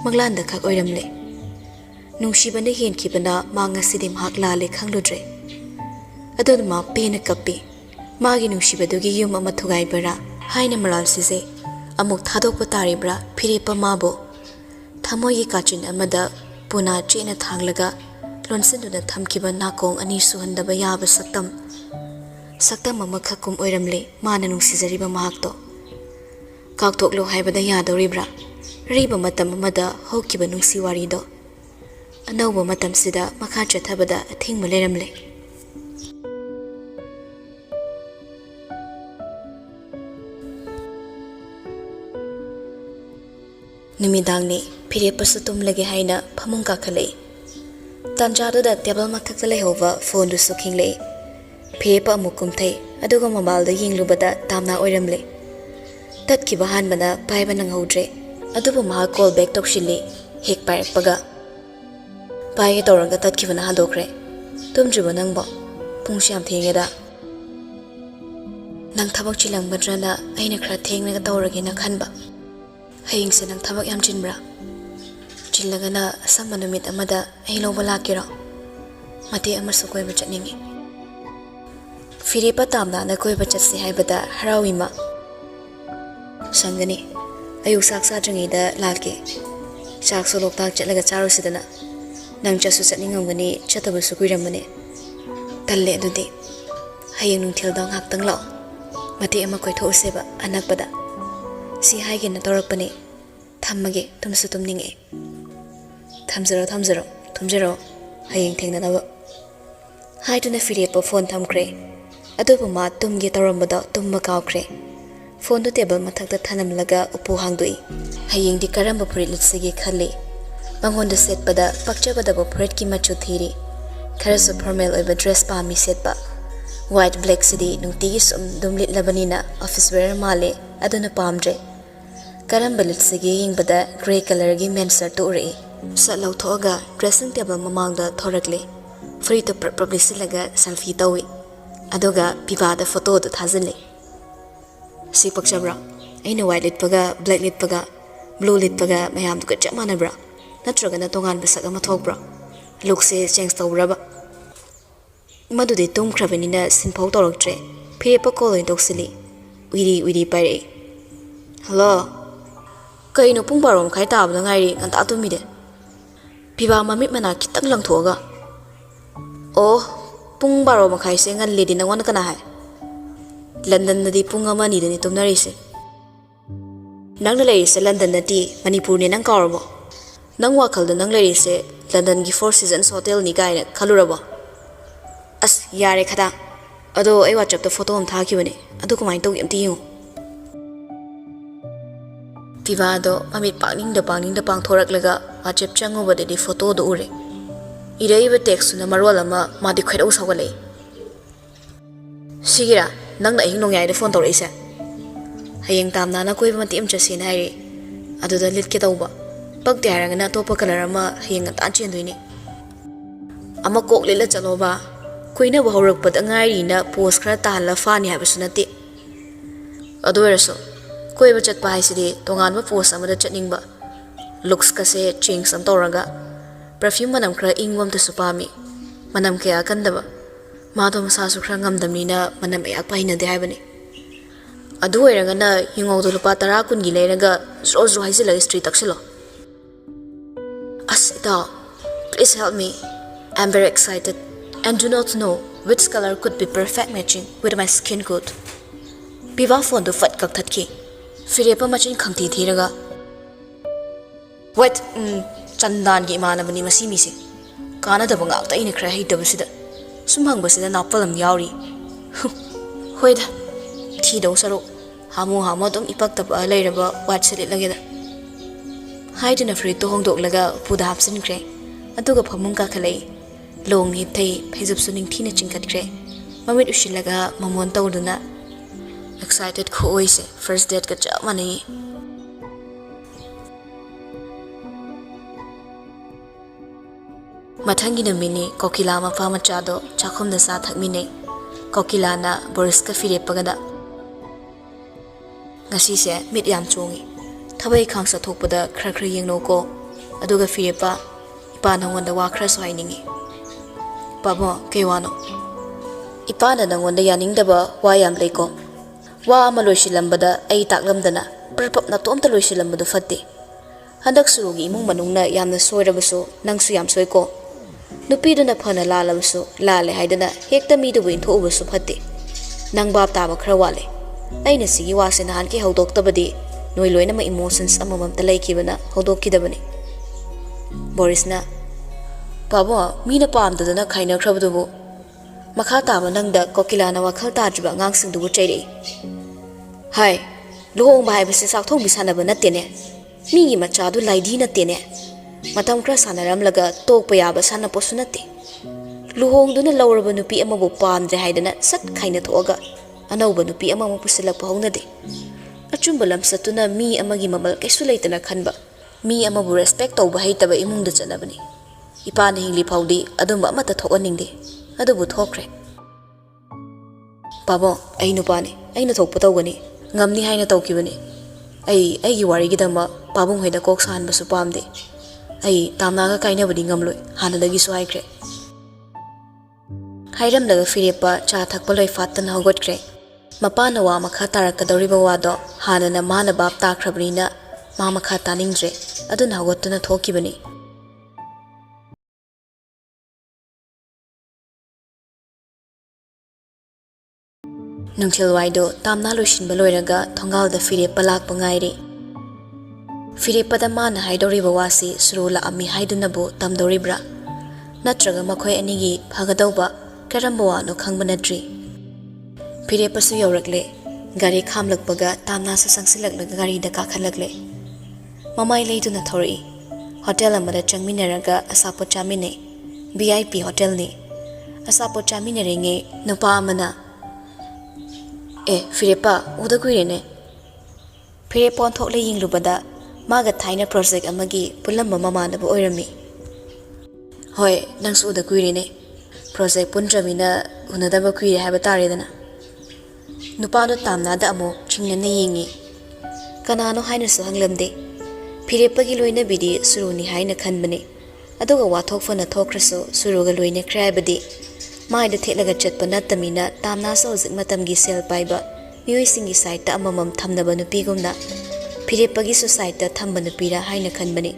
ꯃꯪꯂꯥꯟꯗ ꯈꯛ ꯑꯣꯏꯔꯝꯂꯦ ꯅꯨꯡꯁꯤꯕꯅ ꯍꯦꯟꯈꯤꯕꯅ ꯃꯥ ꯉꯁꯤꯗꯤ ꯃꯍꯥꯛ ꯂꯥꯜꯂꯦ ꯈꯪꯂꯨꯗ꯭ꯔꯦ ꯑꯗꯨꯅ ꯃꯥ ꯄꯦꯟꯅ ꯀꯞꯄꯤ ꯃꯥꯒꯤ ꯅꯨꯡꯁꯤꯕꯗꯨꯒꯤ ꯌꯨꯝ ꯑꯃ ꯊꯨꯒꯥꯏꯕꯔꯥ ꯍꯥꯏꯅ ꯃꯔꯥꯜ ꯁꯤꯖꯩ ꯑꯃꯨꯛ ꯊꯥꯗꯣꯛꯄ ꯇꯥꯔꯤꯕ꯭ꯔꯥ ꯐꯤꯔꯦꯞꯄ ꯃꯥꯕꯨ ꯊꯃꯣꯏꯒꯤ ꯀꯥꯆꯤꯟ ꯑꯃꯗ ꯄꯨꯅꯥ ꯆꯦꯠꯅ ꯊꯥꯡꯂꯒ ꯂꯣꯟꯁꯤꯟꯗꯨꯅ ꯊꯝꯈꯤꯕ ꯅꯥꯀꯣꯡ ꯑꯅꯤ ꯁꯨꯍꯟꯗꯕ ꯌꯥꯕ ꯁꯛꯇꯝ ꯑꯃꯈꯛꯀꯨꯝ ꯑꯣꯏꯔꯝꯂꯦ ꯃꯥꯅ ꯅꯨꯡꯁꯤꯖꯔꯤꯕ ꯃꯍꯥꯛꯇꯣ ꯀꯥꯎꯊꯣꯛꯂꯣ ꯍꯥꯏꯕꯗ ꯌꯥꯗꯧꯔꯤꯕ꯭ꯔꯥ ꯑꯔꯤꯕ ꯃꯇꯝ ꯑꯃꯗ ꯍꯧꯈꯤꯕ ꯅꯨꯡꯁꯤ ꯋꯥꯔꯤꯗꯣ ꯑꯅꯧꯕ ꯃꯇꯝꯁꯤꯗ ꯃꯈꯥ ꯆꯠꯊꯕꯗ ꯑꯊꯤꯡꯕ ꯂꯩꯔꯝꯂꯦ ꯅꯨꯃꯤꯗꯥꯡꯅꯤ ꯐꯤꯔꯦꯞꯄꯁꯨ ꯇꯨꯝꯂꯒꯦ ꯍꯥꯏꯅ ꯐꯃꯨꯡ ꯀꯥꯈꯠꯂꯛꯏ ꯇꯥꯟꯖꯥꯗꯨꯗ ꯇꯦꯕꯜ ꯃꯊꯛꯇ ꯂꯩꯍꯧꯕ ꯐꯣꯟꯗꯨꯁꯨ ꯈꯤꯡꯂꯛꯏ ꯐꯤꯔꯦꯞꯄ ꯑꯃꯨꯛ ꯀꯨꯝꯊꯩ ꯑꯗꯨꯒ ꯃꯣꯕꯥꯏꯜꯗ ꯌꯦꯡꯂꯨꯕꯗ ꯇꯥꯝꯅꯥ ꯑꯣꯏꯔꯝꯂꯦ ꯇꯠꯈꯤꯕ ꯍꯥꯟꯕꯅ ꯄꯥꯏꯕ ꯅꯪꯍꯧꯗ꯭ꯔꯦ ꯑꯗꯨꯕꯨ ꯃꯍꯥꯛ ꯀꯣꯜ ꯕꯦꯛ ꯇꯧꯁꯤꯜꯂꯤ ꯍꯦꯛ ꯄꯥꯏꯔꯛꯄꯒ ꯄꯥꯏꯒꯦ ꯇꯧꯔꯒ ꯇꯠꯈꯤꯕꯅ ꯍꯟꯗꯣꯛꯈ꯭ꯔꯦ ꯇꯨꯝꯗ꯭ꯔꯤꯕꯣ ꯅꯪꯕꯣ ꯄꯨꯡꯁꯨ ꯌꯥꯝ ꯊꯦꯡꯉꯦꯗ ꯅꯪ ꯊꯕꯛ ꯆꯤꯜꯂꯝꯒꯗ꯭ꯔꯅ ꯑꯩꯅ ꯈꯔ ꯊꯦꯡꯅꯒ ꯇꯧꯔꯒꯦꯅ ꯈꯟꯕ ꯍꯌꯦꯡꯁꯦ ꯅꯪ ꯊꯕꯛ ꯌꯥꯝ ꯆꯤꯟꯕ꯭ꯔꯥ ꯆꯤꯜꯂꯒꯅ ꯑꯁꯪꯕ ꯅꯨꯃꯤꯠ ꯑꯃꯗ ꯑꯩ ꯂꯧꯕ ꯂꯥꯛꯀꯦꯔꯣ ꯃꯇꯦꯛ ꯑꯃꯁꯨ ꯀꯣꯏꯕ ꯆꯠꯅꯤꯡꯉꯤ ꯐꯤꯔꯦꯞꯄ ꯇꯥꯝꯅꯥꯅ ꯀꯣꯏꯕ ꯆꯠꯁꯤ ꯍꯥꯏꯕꯗ ꯍꯔꯥꯎꯏ ꯃꯥ ꯁꯪꯒꯅꯤ ꯑꯌꯨꯛ ꯆꯥꯛ ꯆꯥꯗ꯭ꯔꯤꯉꯩꯗ ꯂꯥꯛꯀꯦ ꯆꯥꯛꯁꯨ ꯂꯣꯛꯇꯥꯛ ꯆꯠꯂꯒ ꯆꯥꯔꯨꯁꯤꯗꯅ ꯅꯪ ꯆꯠꯁꯨ ꯆꯠꯅꯤꯡꯉꯝꯒꯅꯤ ꯆꯠꯇꯕꯁꯨ ꯀꯨꯏꯔꯝꯕꯅꯤ ꯇꯜꯂꯦ ꯑꯗꯨꯗꯤ ꯍꯌꯦꯡ ꯅꯨꯡꯊꯤꯜꯗ ꯉꯥꯛꯇꯪ ꯂꯥꯛꯑꯣ ꯃꯇꯦꯛ ꯑꯃ ꯀꯣꯏꯊꯣꯛꯎꯁꯦꯕ ꯑꯅꯛꯄꯗ ꯁꯤ ꯍꯥꯏꯒꯦꯅ ꯇꯧꯔꯛꯄꯅꯤ ꯊꯝꯃꯒꯦ ꯇꯨꯝꯁꯨ ꯇꯨꯝꯅꯤꯡꯉꯦ ꯊꯝꯖꯔꯣ ꯊꯨꯝꯖꯔꯣ ꯍꯌꯦꯡ ꯊꯦꯡꯅꯅꯕ ꯍꯥꯏꯗꯨꯅ ꯐꯤꯔꯦꯞꯄ ꯐꯣꯟ ꯊꯝꯈ꯭ꯔꯦ ꯑꯗꯨꯕꯨ ꯃꯥ ꯇꯨꯝꯒꯦ ꯇꯧꯔꯝꯕꯗꯣ ꯇꯨꯝꯕ ꯀꯥꯎꯈ꯭ꯔꯦ ꯐꯣꯟꯗꯨ ꯇꯦꯕꯜ ꯃꯊꯛꯇ ꯊꯅꯝꯂꯒ ꯎꯄꯨ ꯍꯥꯡꯗꯣꯛꯏ ꯍꯌꯦꯡꯗꯤ ꯀꯔꯝꯕ ꯐꯨꯔꯤꯠ ꯂꯤꯠꯁꯤꯒꯦ ꯈꯜꯂꯤ ꯃꯉꯣꯟꯗ ꯁꯦꯠꯄꯗ ꯄꯛꯆꯒꯗꯕ ꯐꯨꯔꯤꯠꯀꯤ ꯃꯆꯨ ꯊꯤꯔꯤ ꯈꯔꯁꯨ ꯐꯣꯔꯃꯦꯜ ꯑꯣꯏꯕ ꯗ꯭ꯔꯦꯁ ꯄꯥꯝꯃꯤ ꯁꯦꯠꯄ ꯋꯥꯏꯠ ꯕ꯭ꯂꯦꯛꯁꯤꯗꯤ ꯅꯨꯡꯇꯤꯒꯤ ꯁꯨꯝ ꯑꯗꯨꯝ ꯂꯤꯠꯂꯕꯅꯤꯅ ꯑꯣꯐꯤꯁ ꯋꯦꯌꯔ ꯃꯥꯜꯂꯦ ꯑꯗꯨꯅ ꯄꯥꯝꯗ꯭ꯔꯦ ꯀꯔꯝꯕ ꯂꯤꯠꯁꯤꯒꯦ ꯌꯦꯡꯕꯗ ꯒ꯭ꯔꯦ ꯀꯂꯔꯒꯤ ꯃꯦꯟ ꯁꯔꯠꯇꯨ ꯎꯔꯛꯏ ꯁꯠ ꯂꯧꯊꯣꯛꯑꯒ ꯗ꯭ꯔꯦꯁꯤꯡ ꯇꯦꯕꯜ ꯃꯃꯥꯡꯗ ꯊꯣꯔꯛꯂꯦ ꯐꯨꯔꯤꯠꯇꯨ ꯄ꯭ꯔꯞ ꯂꯤꯠꯁꯤꯜꯂꯒ ꯁꯦꯜꯐꯤ ꯇꯧꯏ ꯑꯗꯨꯒ ꯄꯤꯕꯥꯗ ꯐꯣꯇꯣꯗꯨ ꯊꯥꯖꯤꯜꯂꯤ ꯁꯤ ꯄꯛꯆꯕ꯭ꯔꯥ ꯑꯩꯅ white ꯂꯤꯠꯄꯒ black ꯂꯤꯠꯄꯒ blue ꯂꯤꯠꯄꯒ ꯃꯌꯥꯝꯗꯨꯒ ꯆꯞ ꯃꯥꯟꯅꯕ꯭ꯔꯥ ꯅꯠꯇ꯭ꯔꯒꯅ ꯇꯣꯉꯥꯟꯕ ꯁꯛ ꯑꯃ ꯊꯣꯛꯄ꯭ꯔꯥ ꯂꯨꯛꯁꯦ ꯆꯦꯟꯖ ꯇꯧꯕ꯭ꯔꯕ ꯃꯗꯨꯗꯤ ꯇꯨꯝꯈ꯭ꯔꯕꯅꯤꯅ ꯁꯤꯟꯐꯧ ꯇꯧꯔꯛꯇ꯭ꯔꯦ ꯐꯤꯔꯦꯞꯄ ꯀꯣꯜ ꯑꯣꯏꯅ ꯇꯧꯁꯤꯜꯂꯤ ꯎꯏꯔꯤ ꯄꯥꯏꯔꯛꯏ ꯍꯜꯂꯣ ꯀꯩꯅꯣ ꯄꯨꯡ 12 ꯃꯈꯥꯏ ꯇꯥꯕꯗ ꯉꯥꯏꯔꯤ ꯉꯟꯇꯥ ꯇꯨꯝꯃꯤꯗꯦ ꯄꯤꯕꯥ ꯃꯃꯤꯠ ꯃꯅꯥ ꯈꯤꯇꯪ ꯂꯪꯊꯣꯛꯑꯒ ꯑꯣ ꯄꯨꯡ 12 ꯃꯈꯥꯏꯁꯦ ꯉꯜꯂꯦꯗꯤ ꯅꯪꯉꯣꯟꯗ ꯀꯅꯥ ꯍꯥꯏ ꯂꯟꯗꯟꯗꯗꯤ ꯄꯨꯡ 1-2ꯗꯅꯤ ꯇꯨꯝꯅꯔꯤꯁꯦ ꯅꯪꯅ ꯂꯩꯔꯤꯁꯦ ꯂꯟꯗꯟ ꯅꯠꯇꯦ ꯃꯅꯤꯄꯨꯔꯅꯦ ꯅꯪ ꯀꯥꯎꯔꯕꯣ ꯅꯪ ꯋꯥꯈꯜꯗ ꯅꯪ ꯂꯩꯔꯤꯁꯦ ꯂꯟꯗꯟꯒꯤ 4 Seasons ꯍꯣꯇꯦꯜꯅꯤ ꯀꯥꯏꯅ ꯈꯜꯂꯨꯔꯕꯣ ꯑꯁ ꯌꯥꯔꯦ ꯈꯗꯥ ꯑꯗꯣ ꯑꯩ WhatsAppꯇ ꯐꯣꯇꯣ ꯑꯃ ꯊꯥꯈꯤꯕꯅꯦ ꯑꯗꯨ ꯀꯃꯥꯏꯅ ꯇꯧꯒꯦ ꯑꯝꯇ ꯌꯦꯡꯉꯨ ꯄꯤꯕꯥꯗꯣ ꯃꯃꯤꯠ ꯄꯥꯡꯅꯤꯡꯗ ꯄꯥꯡꯊꯣꯔꯛꯂꯒ WhatsApp ꯆꯪꯉꯨꯕꯗꯗꯤ ꯐꯣꯇꯣꯗꯣ ꯎꯔꯦ ꯏꯔꯩꯕ ꯇꯦꯛꯁꯇꯨꯅ ꯃꯔꯣꯜ ꯑꯃ ꯃꯥꯗꯤ ꯈꯣꯏꯗꯧ ꯁꯥꯎꯒꯠꯂꯛꯏ ꯁꯤꯒꯤꯔꯥ ꯅꯪꯅ ꯑꯍꯤꯡ ꯅꯣꯡꯌꯥꯏꯗ ꯐꯣꯟ ꯇꯧꯔꯛꯏꯁꯦ ꯍꯌꯦꯡ ꯇꯥꯝꯅꯥꯅ ꯀꯣꯏꯕ ꯃꯇꯦꯛ ꯑꯃ ꯆꯠꯁꯦꯅ ꯍꯥꯏꯔꯦ ꯑꯗꯨꯗ ꯂꯤꯠꯀꯦ ꯇꯧꯕ ꯄꯛꯇꯦ ꯍꯥꯏꯔꯒꯅ ꯑꯇꯣꯞꯄ ꯀꯂꯔ ꯑꯃ ꯍꯌꯦꯡ ꯉꯟꯇꯥ ꯆꯦꯟꯗꯣꯏꯅꯤ ꯑꯃ ꯀꯣꯛ ꯂꯤꯠꯂ ꯆꯠꯂꯣꯕ ꯀꯣꯏꯅꯕ ꯍꯧꯔꯛꯄꯗ ꯉꯥꯏꯔꯤꯅ ꯄꯣꯁ ꯈꯔ ꯇꯥꯍꯜꯂ ꯐꯥꯅꯤ ꯍꯥꯏꯕꯁꯨ ꯅꯠꯇꯦ ꯑꯗꯨ ꯑꯣꯏꯔꯁꯨ ꯀꯣꯏꯕ ꯆꯠꯄ ꯍꯥꯏꯁꯤꯗꯤ ꯇꯣꯉꯥꯟꯕ ꯄꯣꯁ ꯑꯃꯗ ꯆꯠꯅꯤꯡꯕ ꯂꯨꯛꯁꯀꯁꯦ ꯆꯦꯟꯖ ꯑꯃ ꯇꯧꯔꯒ ꯄꯔꯐ꯭ꯌꯨꯝ ꯃꯅꯝ ꯈꯔ ꯏꯪꯕ ꯑꯝꯇꯁꯨ ꯄꯥꯝꯃꯤ ꯃꯅꯝ ꯀꯌꯥ ꯀꯟꯗꯕ ꯃꯥꯗꯣ ꯃꯁꯥꯁꯨ ꯈꯔ ꯉꯝꯗꯕꯅꯤꯅ ꯃꯅꯝ ꯑꯌꯥꯛꯄ ꯍꯩꯅꯗꯦ ꯍꯥꯏꯕꯅꯤ ꯑꯗꯨ ꯑꯣꯏꯔꯒꯅ ꯌꯨꯉꯧꯗꯣ ꯂꯨꯄꯥ 10-20 ꯂꯩꯔꯒ ꯖ꯭ꯔꯣ ꯍꯩꯖꯤꯜꯂꯒ ꯏꯁꯇ꯭ꯔꯤ ꯇꯛꯁꯤꯜꯂꯣ ꯑꯁ ꯏꯇꯥꯎ please help me I'm very excited and do not know which color could be perfect matching with my skin coat ꯄꯤꯕꯥ ꯐꯣꯟꯗꯣ ꯐꯠ ꯀꯛꯊꯠꯈꯤ ꯐꯤꯔꯦꯞꯄ ꯃꯆꯤꯟ ꯈꯪꯊꯤ ꯊꯤꯔꯒ ꯋꯦꯠ ꯆꯟꯗꯥꯟꯒꯤ ꯏꯃꯥꯟꯅꯕꯅꯤ ꯃꯁꯤ ꯃꯤꯁꯦ ꯀꯥꯟꯅꯗꯕ ꯉꯥꯛꯇ ꯑꯩꯅ ꯈꯔ ꯍꯩꯇꯕꯁꯤꯗ ꯁꯨꯝ ꯍꯪꯕꯁꯤꯗ ꯅꯥꯄꯜ ꯑꯃ ꯌꯥꯎꯔꯤ ꯍꯣꯏꯗ ꯊꯤꯗꯧ ꯁꯔꯨꯛ ꯍꯥꯃꯨ ꯑꯗꯨꯝ ꯏꯄꯛꯇꯄ ꯂꯩꯔꯕ ꯋꯥꯠꯁꯦ ꯂꯤꯠꯂꯒꯦꯗ ꯍꯥꯏꯗꯨꯅ ꯐꯨꯔꯤꯠꯇꯣ ꯍꯣꯡꯗꯣꯛꯂꯒ ꯎꯄꯨꯗ ꯍꯥꯞꯆꯤꯟꯈ꯭ꯔꯦ ꯑꯗꯨꯒ ꯐꯃꯨꯡ ꯀꯥꯈꯠꯂꯛꯏ ꯂꯣꯡꯅ ꯍꯤꯞꯊꯩ ꯐꯩꯖꯨꯞꯁꯨ ꯅꯤꯡꯊꯤꯅ ꯆꯤꯡꯈꯠꯈ꯭ꯔꯦ ꯃꯃꯤꯠ ꯎꯏꯁꯤꯜꯂꯒ ꯃꯃꯣꯟ ꯇꯧꯗꯨꯅ excited ꯈꯨꯑꯣꯏꯁꯦ first date ka chap manai mathang gi namini kokila ma fa macha do chakhum da sa thakmine kokila na boris ka fire pagada ngasi se mit yam chongi thabai khang sa thokpada khra yengno ko aduga fire pa ipa nangwanda wa khra so hainingi babo kewano ipa na nangwanda yaningdaba wa yam leiko wa ama loisilambada ai taklamdana prapap na tomta loisilambadu fatte handak surugi imung manungna yamna soirabasu nangsu yam soiko nupiduna phana lalabasu lale haidana hekta mi du win thobasu fatte nang bab taba khra wale aina sigi wase nahan ki hodoktabadi noi loina ma emotions amamam ta laikibana hodokidabani borisna babo mina pamdadana khaina khrabudu makha taba nangda kokilana wakhal tajiba ngangsing du chairi hai lohong bai base sak thong bisanaba nattene migi macha du laidi nattene matam kra sanaram laga tok payaba sana posu natte lohong duna lawraba nupi amabu pamdre haidana sat khaina thoga anauba nupi amamu pusilak paunade achumba lamsatuna mi amagi mamal kaisu leitana khanba mi amabu respect tawba haitaba imungda chanabani ipana hingli phawdi adumba amata thokaningde adubu thokre babo ai nupani aina thokpa tawgani ngamni haina tawkibani ai gi wari gi dama pabung hoida kok san basu pamde ai tamna ga kaina badi ngamloi hanadagi su haikre hairam daga firepa cha thakpa loi fatana hogotkre mapana wa makha tarakadoriba wado hanana mana bab takrabnina ma makha taningdre aduna hogotuna thokibani nungthil waido tamna loisin baloiraga thongal da firepa lakpa ngairi firepa da mana haidoriba wasi surula ami haidunabu tamdoribra natraga makhoi anigi phagadauba karamba wano khangba natri firepa su yaurakle gari khamlakpaga tamna su sangsilakla gari da kakhalakle mamai leiduna thori hotel amada changminaraga asapo chamine VIP hotel ni asapo chaminarenge nupa amana firepa uda kuirene firepa thokle yinglubada maga thaina project amagi pulamba mamanabu oirami hoi nangsu uda kuirene project punjamina unadaba kuire haba taredana nupa do tamna da amo chingnane yingi Kanano hainasu hanglamde. Firepagi loinabidi suruni haina khanbani. Aduga wathok fana thokrasu suruga loina khrabadi. Maida thelaga chatpa natamina tamna sa hojik matamgi sel paiba. Mioi singi side ta amamam thamnaba nupigumna. Firepagi su side ta thamba nupira haina khanbani.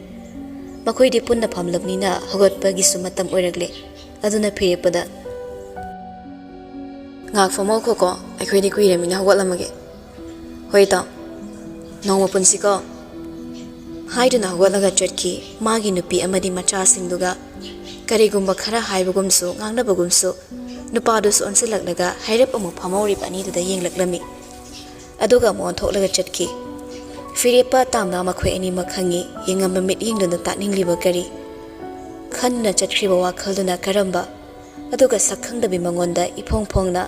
Makoidi punna phamlabnina hogotpagi su matam oiragle. Aduna Firepada ngak famo ko akhoi kuire mina hogotlamage. Hoi ta nongma punsi ko haiduna hogotlaga chatki magi nupi amadi macha singduga karigumba khara haibagumsu ngangnabagumsu nupadusu onsilaklaga hairap amu phamori pani duda yenglaklami aduga mon thoklaga chatki Firepa tamna makhoi ani makhangi yengamba mit yengduna tatningliba kari khanna chatkriba wakhalduna karamba aduga sakhangdabi mangonda iphongphongna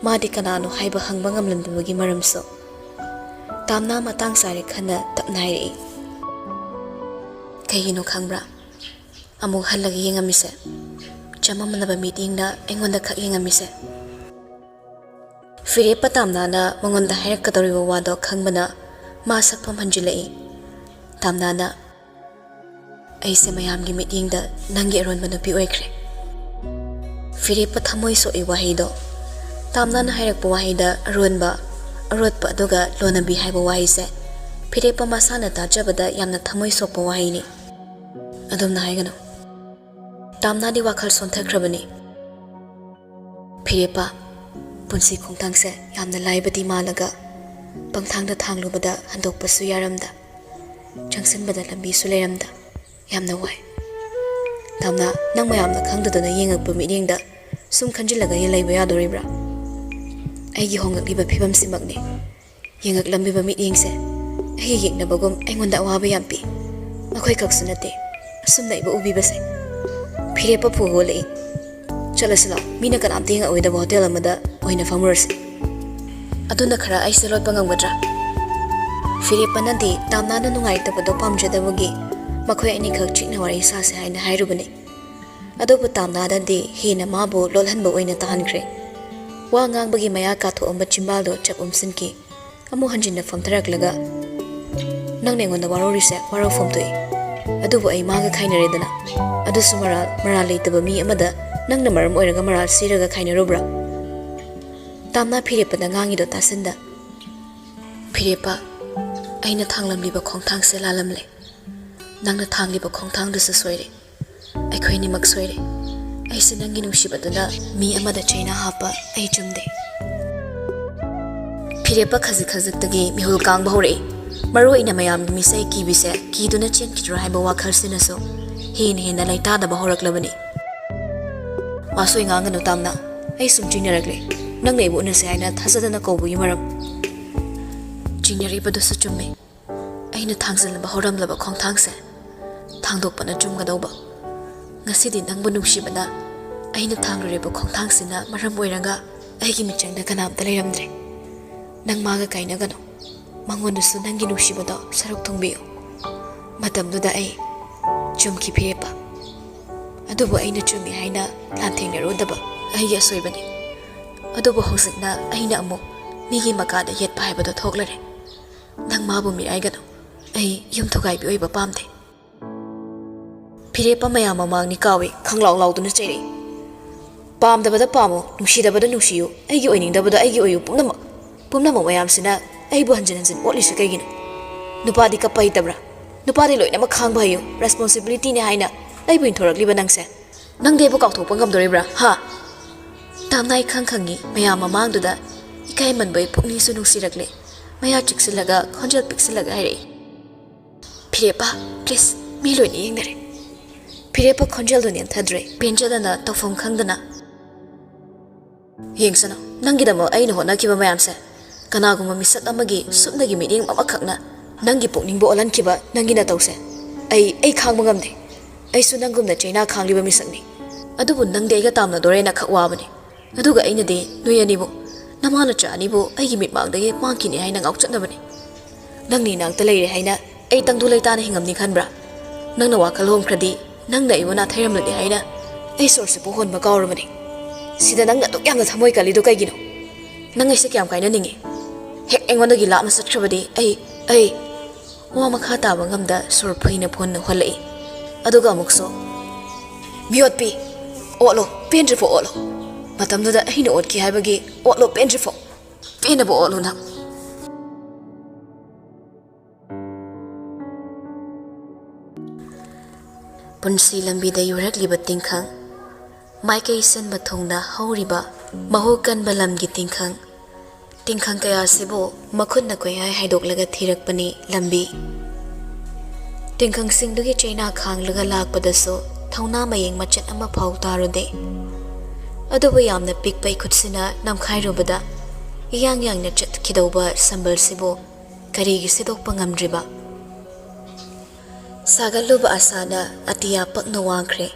madi kanano haiba hangba ngamlandubagi maramso tamna matang sare khanna tapnairi kayino khangbra amu hallagi yengamise chamamanaba meeting na engonda khak yengamise Firepa tamna na mangonda hairakadoriba wado khangbana ma sakpham hanjilai tamna na aise mayamgi meeting da nangi aronba nupi oikre Firepa thamoi so I wahido tamna na hairakpa wahida aronba arotpa aduga Lonabi haiba wahise Firepa masana tajabada yamna thamoi sokpa wahini adumna haigano tamna di wakhal sonthakrabani Firepa punsi khongthangse yamna laibadi malaga pangthangda thanglubada handokpasu yaramda changsanbada lambi su leramda yamna wai tamna nang mayamna khangdadana yengakpa meetingda sum khanjilaga yelaiba yadoribra aigi hongakliba phibam simakni yengaklambiba meetingse ai yegnabagum aingonda awaba yampi makhoi kaksunate asumna iba ubibase Firepa phugolei chalasala mina kanamte nga oida hotel amada oina famurse aduna khara aise lotpa ngamgadra Firepa nadi tamna na nungaitabado pamjadabagi makhoi ani khak chikna wari sase haina hairubani adobu tamna dadi hina mabu lolhanba oina tahankre wa ngangbagi maya katho amba chimbaldo chap umsinki amu hanjinna famtharaklaga nangne ngonda warorise waro fomtoi adubu ai maga khainaredana adusu maral leitaba mi amada nangna maram oiraga maral siraga khainarubra tamna Firepa da ngangido tasinda Firepa aina thanglamliba khongthangse lalamle nangna thangliba khongthangdusu soire aikhoini mak soire aise nangi nungsibadana mi amada chaina hapa ai chumde Firepa khazikhtagi mihul kang bahore maro ina mayam gi misai kibise kiduna chen kidra haiba wakhal sinaso hena laita da bahoraklabani masoi ngangano tamna ai sum jinaragle nangne bu na sai na thazadana kobu yimaram jinari badu su chumme aina thangzal bahoram laba khongthangse thangdokpana chumgadauba ngasidi nangbu nungsibana aina thangreba khongthangsina maram oiraga aigi michangda kanamta leiramdre nang maga kainagano mangondusu nangi nungsibado sarok thongbiyo matamduda ai chumki Firepa adubu aina chumi haina lanthengarodaba aigi asoibani adubu hozikna aina amu migi makada yetpa haibado thoklare nang mabu miraigano ai yumthogai bi oiba pamde Firepa mayam mamangni kawi khanglaw lawduna cheri pamdabada pamo nungsidabada nungsiyu aigi oiningdabada aigi oyu pumnamak mayamsina aibu hanjin otlise kaigino nupadi kapai tabra nupadi loinama khangba hayu responsibility ne haina aibu inthorakliba nangse nangdebu kawthokpa ngamdoribra ha tamnai khangkhangi mayam mamangduda ikai manbai phukni su nungsirakle maya chiksilaga khonjal piksilaga haire Firepa please mi loini yengdare Firepa khonjal dunian thadre penjadana tawfam khangdana yengsana nangidamo aina honakiba mayamse kanaguma misat amagi subnagi meeting amakhakna nangi pokningbo olankiba nangina tawse ai khangba ngamde ai su nangumna chaina khangliba misakni adubu nangde aiga tamna dorena khawabani aduga aina de noyanibo namana chanibo aigi mitmangdagi mangkini haina ngauchatnabani nangni nangta leire haina ai tangdu leitana hingamni khanbra nangna wakhal homkradi nangna ibona thairamladi haina ai source po honba kawrabani sida nangna tok yamna thamoi kalido kaigino nangai se kyam kaina ningi hek engondagi lapna satkrabadi ai ꯑꯩ ꯋꯥ ꯃꯈꯥ ꯇꯥꯕ ꯉꯝꯗ ꯁꯣꯔ ꯐꯩꯅ ꯐꯣꯟꯅ ꯍꯣꯜꯂꯛꯏ ꯑꯗꯨꯒ ꯑꯃꯨꯛꯁꯨ ꯃꯤꯑꯣꯠꯄꯤ ꯑꯣꯠꯂꯣ ꯄꯦꯟꯗ꯭ꯔꯤꯐꯥꯎ ꯑꯣꯠꯂꯣ ꯃꯇꯝꯗꯨꯗ ꯑꯩꯅ ꯑꯣꯠꯈꯤ ꯍꯥꯏꯕꯒꯤ ꯑꯣꯠꯂꯣ ꯄꯦꯟꯗ꯭ꯔꯤꯐꯥꯎ ꯄꯦꯟꯅꯕ ꯑꯣꯠꯂꯣ ꯅꯪ ꯄꯨꯟꯁꯤ ꯂꯝꯕꯤꯗ ꯌꯨꯔꯛꯂꯤꯕ ꯇꯤꯡꯈꯪ ꯃꯥꯏꯀꯩ ꯁꯤꯟꯕ ꯊꯨꯡꯅ ꯍꯧꯔꯤꯕ ꯃꯍꯨ ꯀꯟꯕ ꯂꯝꯒꯤ ꯇꯤꯡꯈꯪ ꯇꯤꯡꯈꯪ ꯀꯌꯥꯁꯤꯕꯨ ꯃꯈꯨꯠꯅ ꯀꯣꯏꯍꯥꯏ ꯍꯥꯏꯗꯣꯛꯂꯒ ꯊꯤꯔꯛꯄꯅꯤ ꯂꯝꯕꯤ ꯇꯤꯡꯈꯪꯁꯤꯡꯗꯨꯒꯤ ꯆꯩꯅꯥ ꯈꯥꯡꯂꯒ ꯂꯥꯛꯄꯗꯁꯨ ꯊꯧꯅꯥ ꯃꯌꯦꯡ ꯃꯆꯦꯠ ꯑꯃ ꯐꯥꯎ ꯇꯥꯔꯨꯗꯦ ꯑꯗꯨꯕꯨ ꯌꯥꯝꯅ ꯄꯤꯛꯄ ꯏꯈꯨꯠꯁꯤꯅ ꯅꯝꯈꯥꯏꯔꯨꯕꯗ ꯏꯌꯥꯡ ꯌꯥꯡꯅ ꯆꯠꯈꯤꯗꯧꯕ ꯁꯝꯕꯜꯁꯤꯕꯨ ꯀꯔꯤꯒꯤ ꯁꯤꯗꯣꯛꯄ ꯉꯝꯗ꯭ꯔꯤꯕ ꯁꯥꯒꯠꯂꯨꯕ ꯑꯁꯥꯅ ꯑꯇꯤꯌꯥ ꯄꯛꯅ ꯋꯥꯡꯈ꯭ꯔꯦ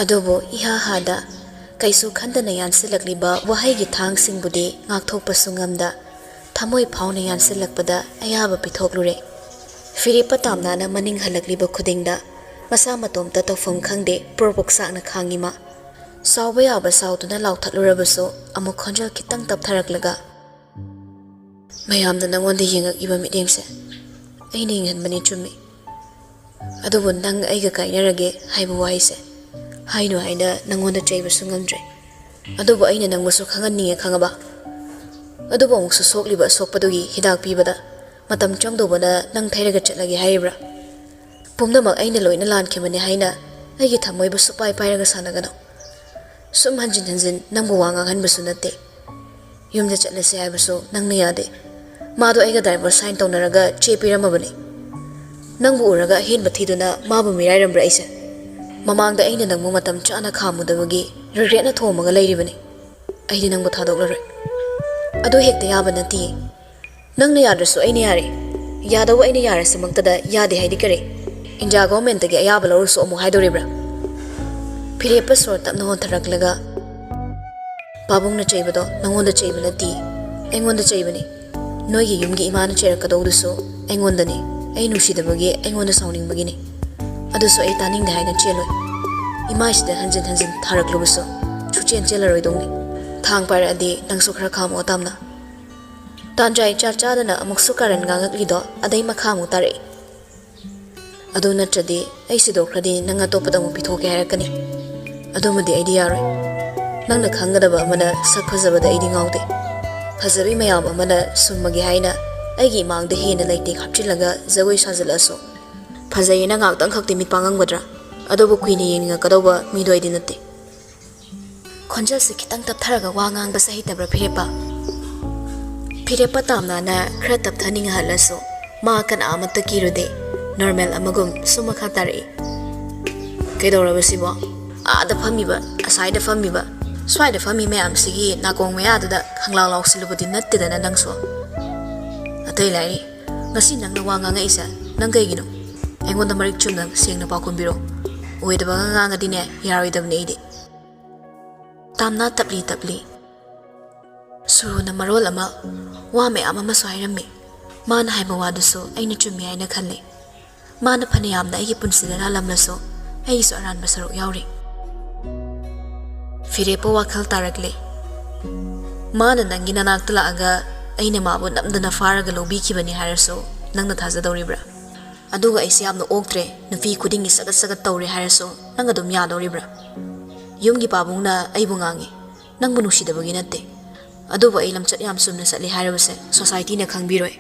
ꯑꯗꯨꯕꯨ ꯏꯍꯥ ꯍꯥꯗ ꯀꯩꯁꯨ ꯈꯟꯗꯅ ꯌꯥꯟꯁꯤꯜꯂꯛꯂꯤꯕ ꯋꯥꯍꯩꯒꯤ ꯊꯥꯡꯁꯤꯡꯕꯨꯗꯤ ꯉꯥꯛꯊꯣꯛꯄꯁꯨ ꯉꯝꯗ ꯊꯃꯣꯏ ꯐꯥꯎꯅ ꯌꯥꯟꯁꯤꯜꯂꯛꯄꯗ ꯑꯌꯥꯕ ꯄꯤꯊꯣꯛꯂꯨꯔꯦ ꯐꯤꯔꯦꯞꯄ ꯇꯥꯝꯅꯥꯅ ꯃꯅꯤꯡ ꯍꯜꯂꯛꯂꯤꯕ ꯈꯨꯗꯤꯡꯗ ꯃꯁꯥ ꯃꯇꯣꯝꯇ ꯇꯧꯐꯝ ꯈꯪꯗꯦ ꯄ꯭ꯔꯣꯄꯣꯛ ꯁꯥꯛꯅ ꯈꯥꯡꯉꯤꯃ ꯁꯥꯎꯕ ꯌꯥꯕ ꯁꯥꯎꯗꯨꯅ ꯂꯥꯎꯊꯠꯂꯨꯔꯕꯁꯨ ꯑꯃꯨꯛ ꯈꯣꯟꯖꯦꯜ ꯈꯤꯇꯪ ꯇꯞꯊꯔꯛꯂꯒ ꯃꯌꯥꯝꯅ ꯅꯉꯣꯟꯗ ꯌꯦꯡꯉꯛꯏꯕ ꯃꯤꯠꯌꯦꯡꯁꯦ ꯑꯩꯅ ꯌꯦꯡꯍꯟꯕꯅꯤ ꯆꯨꯝꯃꯤ ꯑꯗꯨꯕꯨ ꯅꯪ ꯑꯩꯒ ꯀꯥꯏꯅꯔꯒꯦ ꯍꯥꯏꯕ ꯋꯥꯍꯩꯁꯦ ꯍꯥꯏꯅꯨ ꯍꯥꯏꯅ ꯅꯉꯣꯟꯗ ꯆꯩꯕꯁꯨ ꯉꯝꯗ꯭ꯔꯦ ꯑꯗꯨꯕꯨ ꯑꯩꯅ ꯅꯪꯕꯨꯁꯨ ꯈꯪꯍꯟꯅꯤꯡꯉꯦ ꯈꯪꯉꯕ ꯑꯗꯨꯕꯨ ꯑꯃꯨꯛꯁꯨ ꯁꯣꯛꯂꯤꯕ ꯑꯁꯣꯛꯄꯗꯨꯒꯤ ꯍꯤꯗꯥꯛ ꯄꯤꯕꯗ ꯃꯇꯝ ꯆꯪꯗꯧꯕꯅ ꯅꯪ ꯊꯩꯔꯒ ꯆꯠꯂꯒꯦ ꯍꯥꯏꯔꯤꯕ꯭ꯔꯥ ꯄꯨꯝꯅꯃꯛ ꯑꯩꯅ ꯂꯣꯏꯅ ꯂꯥꯟꯈꯤꯕꯅꯤ ꯍꯥꯏꯅ ꯑꯩꯒꯤ ꯊꯃꯣꯏꯕꯨ ꯁꯨꯄꯥꯏ ꯄꯥꯏꯔꯒ ꯁꯥꯟꯅꯒꯅꯨ ꯁꯨꯝ ꯍꯟꯖꯤꯟ ꯍꯟꯖꯤꯟ ꯅꯪꯕꯨ ꯋꯥ ꯉꯥꯡꯍꯟꯕꯁꯨ ꯅꯠꯇꯦ ꯌꯨꯝꯗ ꯆꯠꯂꯁꯦ ꯍꯥꯏꯕꯁꯨ ꯅꯪꯅ ꯌꯥꯗꯦ ꯃꯥꯗꯣ ꯑꯩꯒ ꯗꯥꯏꯚꯣꯔꯁ ꯁꯥꯏꯟ ꯇꯧꯅꯔꯒ ꯆꯦ ꯄꯤꯔꯝꯃꯕꯅꯤ ꯅꯪꯕꯨ ꯎꯔꯒ ꯑꯍꯦꯟꯕ ꯊꯤꯗꯨꯅ ꯃꯥꯕꯨ ꯃꯤꯔꯥꯏꯔꯝꯕ꯭ꯔꯥ ꯑꯩꯁꯦ ꯃꯃꯥꯡꯗ ꯑꯩꯅ ꯅꯪꯕꯨ ꯃꯇꯝ ꯆꯥꯅ ꯈꯥꯝꯃꯨꯗꯕꯒꯤ ꯔꯤꯒ꯭ꯔꯦꯠꯅ ꯊꯣꯝꯃꯒ ꯂꯩꯔꯤꯕꯅꯤ ꯑꯩꯗꯤ ꯅꯪꯕꯨ ꯊꯥꯗꯣꯛꯂꯔꯣꯏ ꯑꯗꯨ ꯍꯦꯛꯇ ꯌꯥꯕ ꯅꯠꯇꯤꯌꯦ ꯅꯪꯅ ꯌꯥꯗ꯭ꯔꯁꯨ ꯑꯩꯅ ꯌꯥꯔꯦ ꯌꯥꯗꯧꯕ ꯑꯩꯅ ꯌꯥꯔꯁꯨꯃꯛꯇꯗ ꯌꯥꯗꯦ ꯍꯥꯏꯗꯤ ꯀꯔꯤ ꯏꯟꯗꯤꯌꯥ ꯒꯣꯚꯔꯟꯃꯦꯟꯠꯇꯒꯤ ꯑꯌꯥꯕ ꯂꯧꯔꯁꯨ ꯑꯃꯨꯛ ꯍꯥꯏꯗꯣꯔꯤꯕ꯭ꯔꯥ ꯐꯤꯔꯦꯞꯄ ꯁꯣꯔ ꯇꯞꯅ ꯍꯣꯟꯊꯔꯛꯂꯒ ꯄꯥꯕꯨꯡꯅ ꯆꯩꯕꯗꯣ ꯅꯉꯣꯟꯗ ꯆꯩꯕ ꯅꯠꯇꯤꯌꯦ ꯑꯩꯉꯣꯟꯗ ꯆꯩꯕꯅꯤ ꯅꯣꯏꯒꯤ ꯌꯨꯝꯒꯤ ꯏꯃꯥꯅ ꯆꯩꯔꯛꯀꯗꯧꯗꯨꯁꯨ ꯑꯩꯉꯣꯟꯗꯅꯤ ꯑꯩ ꯅꯨꯡꯁꯤꯗꯕꯒꯤ ꯑꯩꯉꯣꯟꯗ ꯁꯥꯎꯅꯤꯡꯕꯒꯤꯅꯤ ꯑꯗꯨꯁꯨ ꯑꯩ ꯇꯥꯅꯤꯡꯗꯦ ꯍꯥꯏꯅ ꯆꯦꯜꯂꯣꯏ ꯏꯃꯥꯁꯤꯗ ꯍꯟꯖꯤꯟ ꯍꯟꯖꯤꯟ ꯊꯥꯔꯛꯂꯨꯕꯁꯨ ꯁꯨꯆꯦꯟ ꯆꯦꯜꯂꯔꯣꯏꯗꯧꯅꯤ ꯊꯥꯡ ꯄꯥꯏꯔꯛꯑꯗꯤ ꯅꯪꯁꯨ ꯈꯔ ꯈꯥꯝꯃꯛꯑꯣ ꯇꯥꯝꯅ ꯇꯥꯟꯖꯥ ꯏꯆꯥ ꯆꯥꯗꯅ ꯑꯃꯨꯛꯁꯨ ꯀꯥꯔꯟ ꯉꯥꯡꯉꯛꯂꯤꯗꯣ ꯑꯗꯩ ꯃꯈꯥꯃꯨꯛ ꯇꯥꯔꯛꯏ ꯑꯗꯨ ꯅꯠꯇ꯭ꯔꯗꯤ ꯑꯩ ꯁꯤꯗꯣꯛꯈ꯭ꯔꯗꯤ ꯅꯪ ꯑꯇꯣꯞꯄꯗ ꯑꯃꯨꯛ ꯄꯤꯊꯣꯛꯀꯦ ꯍꯥꯏꯔꯛꯀꯅꯤ ꯑꯗꯨꯃꯗꯤ ꯑꯩꯗꯤ ꯌꯥꯔꯣꯏ ꯅꯪꯅ ꯈꯪꯒꯗꯕ ꯑꯃꯅ ꯁꯛ ꯐꯖꯕꯗ ꯑꯩꯗꯤ ꯉꯥꯎꯗꯦ ꯐꯖꯕꯤ ꯃꯌꯥꯝ ꯑꯃꯅ ꯁꯨꯝꯃꯒꯦ ꯍꯥꯏꯅ ꯑꯩꯒꯤ ꯏꯃꯥꯡꯗ ꯍꯦꯟꯅ ꯂꯩꯇꯦꯡ ꯍꯥꯞꯆꯤꯜꯂꯒ ꯖꯒꯣꯏ ꯁꯥꯖꯤꯜꯂꯛꯑꯁꯨ ꯐꯖꯩꯌꯦꯅ ꯉꯥꯛꯇꯪ ꯈꯛꯇꯤ ꯃꯤꯠ ꯄꯥꯡꯉꯝꯒꯗ꯭ꯔꯥ ꯑꯗꯨꯕꯨ ꯀꯨꯏꯅ ꯌꯦꯡꯅꯤꯡꯉꯛꯀꯗꯧꯕ ꯃꯤꯗꯣ ꯑꯩꯗꯤ ꯅꯠꯇꯦ ꯈꯣꯟꯖꯦꯜꯁꯤ ꯈꯤꯇꯪ ꯇꯞꯊꯔꯒ ꯋꯥ ꯉꯥꯡꯕꯁꯦ ꯍꯩꯇꯕ꯭ꯔꯥ ꯐꯤꯔꯦꯞꯄ ꯇꯥꯝꯅꯥꯅ ꯈꯔ ꯇꯞꯊꯅꯤꯡꯍꯜꯂꯁꯨ ꯃꯥ ꯀꯅꯥꯃꯠꯇ ꯀꯤꯔꯨꯗꯦ ꯅꯣꯔꯃꯦꯜ ꯑꯃꯒꯨꯝ ꯁꯨꯝ ꯃꯈꯥ ꯇꯥꯔꯛꯏ ꯀꯩꯗꯧꯔꯕꯁꯤꯕꯣ ꯑꯥꯗ ꯐꯝꯃꯤꯕ ꯑꯁꯥꯏꯗ ꯐꯝꯃꯤꯕ ꯁ꯭ꯋꯥꯏꯗ ꯐꯝꯃꯤ ꯃꯌꯥꯝꯁꯤꯒꯤ ꯅꯥꯀꯣꯡ ꯃꯌꯥꯗꯨꯗ ꯈꯪꯂꯥꯎ ꯂꯥꯎꯁꯤꯜꯂꯨꯕꯗꯤ ꯅꯠꯇꯦꯗꯅ ꯅꯪꯁꯨ ꯑꯇꯩ ꯂꯥꯏꯔꯤ ꯉꯁꯤ ꯅꯪꯅ ꯋꯥ ꯉꯥꯡꯉꯛꯏꯁꯦ ꯅꯪ ꯀꯩꯒꯤꯅꯣ ꯑꯩꯉꯣꯟꯗ ꯃꯔꯤꯛ ꯆꯨꯝꯅ ꯁꯦꯡꯅ ꯄꯥꯎꯈꯨꯝꯕꯤꯔꯣ ꯑꯣꯏꯗꯕꯒ ꯉꯥꯡꯉꯗꯤꯅꯦ ꯌꯥꯔꯣꯏꯗꯕꯅꯤ ꯑꯩꯗꯤ ꯇꯥꯝꯅꯥ ꯇꯞꯂꯤ ꯇꯞꯂꯤ ꯁꯨꯔꯨꯅ ꯃꯔꯣꯜ ꯑꯃ ꯋꯥ ꯃꯌꯥꯝ ꯑꯃꯁꯨ ꯍꯥꯏꯔꯝꯃꯤ ꯃꯥꯅ ꯍꯥꯏꯕ ꯋꯥꯗꯨꯁꯨ ꯑꯩꯅ ꯆꯨꯝꯃꯤ ꯍꯥꯏꯅ ꯈꯜꯂꯤ ꯃꯥꯅ ꯐꯅꯌꯥꯝꯅ ꯑꯩꯒꯤ ꯄꯨꯟꯁꯤꯗ ꯂꯥꯜꯂꯝꯂꯁꯨ ꯑꯩꯒꯤꯁꯨ ꯑꯔꯥꯟꯕ ꯁꯔꯨꯛ ꯌꯥꯎꯔꯤ ꯐꯤꯔꯦꯞꯄ ꯋꯥꯈꯜ ꯇꯥꯔꯛꯂꯦ ꯃꯥꯅ ꯅꯪꯒꯤ ꯅꯅꯥꯛꯇ ꯂꯥꯛꯑꯒ ꯑꯩꯅ ꯃꯥꯕꯨ ꯅꯝꯗꯅ ꯐꯥꯔꯒ ꯂꯧꯕꯤꯈꯤꯕꯅꯤ ꯍꯥꯏꯔꯁꯨ ꯅꯪꯅ ꯊꯥꯖꯗꯧꯔꯤꯕ꯭ꯔꯥ ꯑꯗꯨꯒ ꯑꯩꯁꯦ ꯌꯥꯝꯅ ꯑꯣꯛꯇ꯭ꯔꯦ ꯅꯨꯄꯤ ꯈꯨꯗꯤꯡꯒꯤ ꯁꯒꯠ ꯁꯒꯠ ꯇꯧꯔꯦ ꯍꯥꯏꯔꯁꯨ ꯅꯪ ꯑꯗꯨꯝ ꯌꯥꯗꯧꯔꯤꯕ꯭ꯔꯥ ꯌꯨꯝꯒꯤ ꯄꯥꯕꯨꯡꯅ ꯑꯩꯕꯨ ꯉꯥꯡꯉꯤ ꯅꯪꯕꯨ ꯅꯨꯡꯁꯤꯗꯕꯒꯤ ꯅꯠꯇꯦ ꯑꯗꯨꯕꯨ ꯑꯩ ꯂꯝꯆꯠ ꯌꯥꯝ ꯆꯨꯝꯅ ꯆꯠꯂꯤ ꯍꯥꯏꯔꯕꯁꯦ ꯁꯣꯁꯥꯏꯇꯤꯅ ꯈꯪꯕꯤꯔꯣꯏ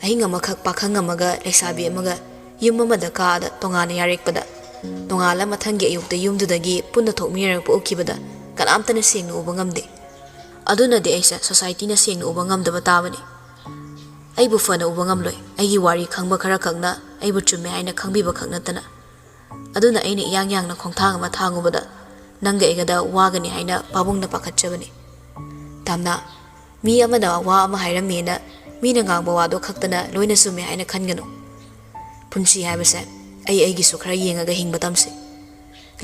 ꯑꯍꯤꯡ ꯑꯃꯈꯛ ꯄꯥꯈꯪ ꯑꯃꯒ ꯂꯩꯁꯥꯕꯤ ꯑꯃꯒ ꯌꯨꯝ ꯑꯃꯗ ꯀꯥꯗ ꯇꯣꯉꯥꯟꯅ ꯌꯥꯔꯦꯛꯄꯗ ꯅꯣꯡꯉꯥꯜꯂ ꯃꯊꯪꯒꯤ ꯑꯌꯨꯛꯇ ꯌꯨꯝꯗꯨꯗꯒꯤ ꯄꯨꯟꯅ ꯊꯣꯛꯃꯤꯟꯅꯔꯛꯄ ꯎꯈꯤꯕꯗ ꯀꯅꯥꯝꯇꯅ ꯁꯦꯡꯅ ꯎꯕ ꯉꯝꯗꯦ ꯑꯗꯨꯅꯗꯤ ꯑꯩꯁꯦ ꯁꯣꯁꯥꯏꯇꯤꯅ ꯁꯦꯡꯅ ꯎꯕ ꯉꯝꯗꯕ ꯇꯥꯕꯅꯤ ꯑꯩꯕꯨ ꯐꯅ ꯎꯕ ꯉꯝꯂꯣꯏ ꯑꯩꯒꯤ ꯋꯥꯔꯤ ꯈꯪꯕ ꯈꯔ ꯈꯛꯅ ꯑꯩꯕꯨ ꯆꯨꯝꯃꯦ ꯍꯥꯏꯅ ꯈꯪꯕꯤꯕ ꯈꯛ ꯅꯠꯇꯅ ꯑꯗꯨꯅ ꯑꯩꯅ ꯏꯌꯥꯡ ꯌꯥꯡꯅ ꯈꯣꯡꯊꯥꯡ ꯑꯃ ꯊꯥꯡꯉꯨꯕꯗ ꯅꯪꯒ ꯑꯩꯒꯗ ꯋꯥꯒꯅꯤ ꯍꯥꯏꯅ ꯄꯥꯕꯨꯡꯅ ꯄꯥꯈꯠꯆꯕꯅꯤ ꯇꯥꯝꯅꯥ ꯃꯤ ꯑꯃꯅ ꯋꯥ ꯑꯃ ꯍꯥꯏꯔꯝꯃꯦꯅ ꯃꯤꯅ ꯉꯥꯡꯕ ꯋꯥꯗꯣ ꯈꯛꯇꯅ ꯂꯣꯏꯅ ꯆꯨꯝꯃꯦ ꯍꯥꯏꯅ ꯈꯟꯒꯅꯨ ꯄꯨꯟꯁꯤ ꯍꯥꯏꯕꯁꯦ ꯑꯩꯒꯤꯁꯨ ꯈꯔ ꯌꯦꯡꯉꯒ ꯍꯤꯡꯕ ꯇꯝꯁꯤ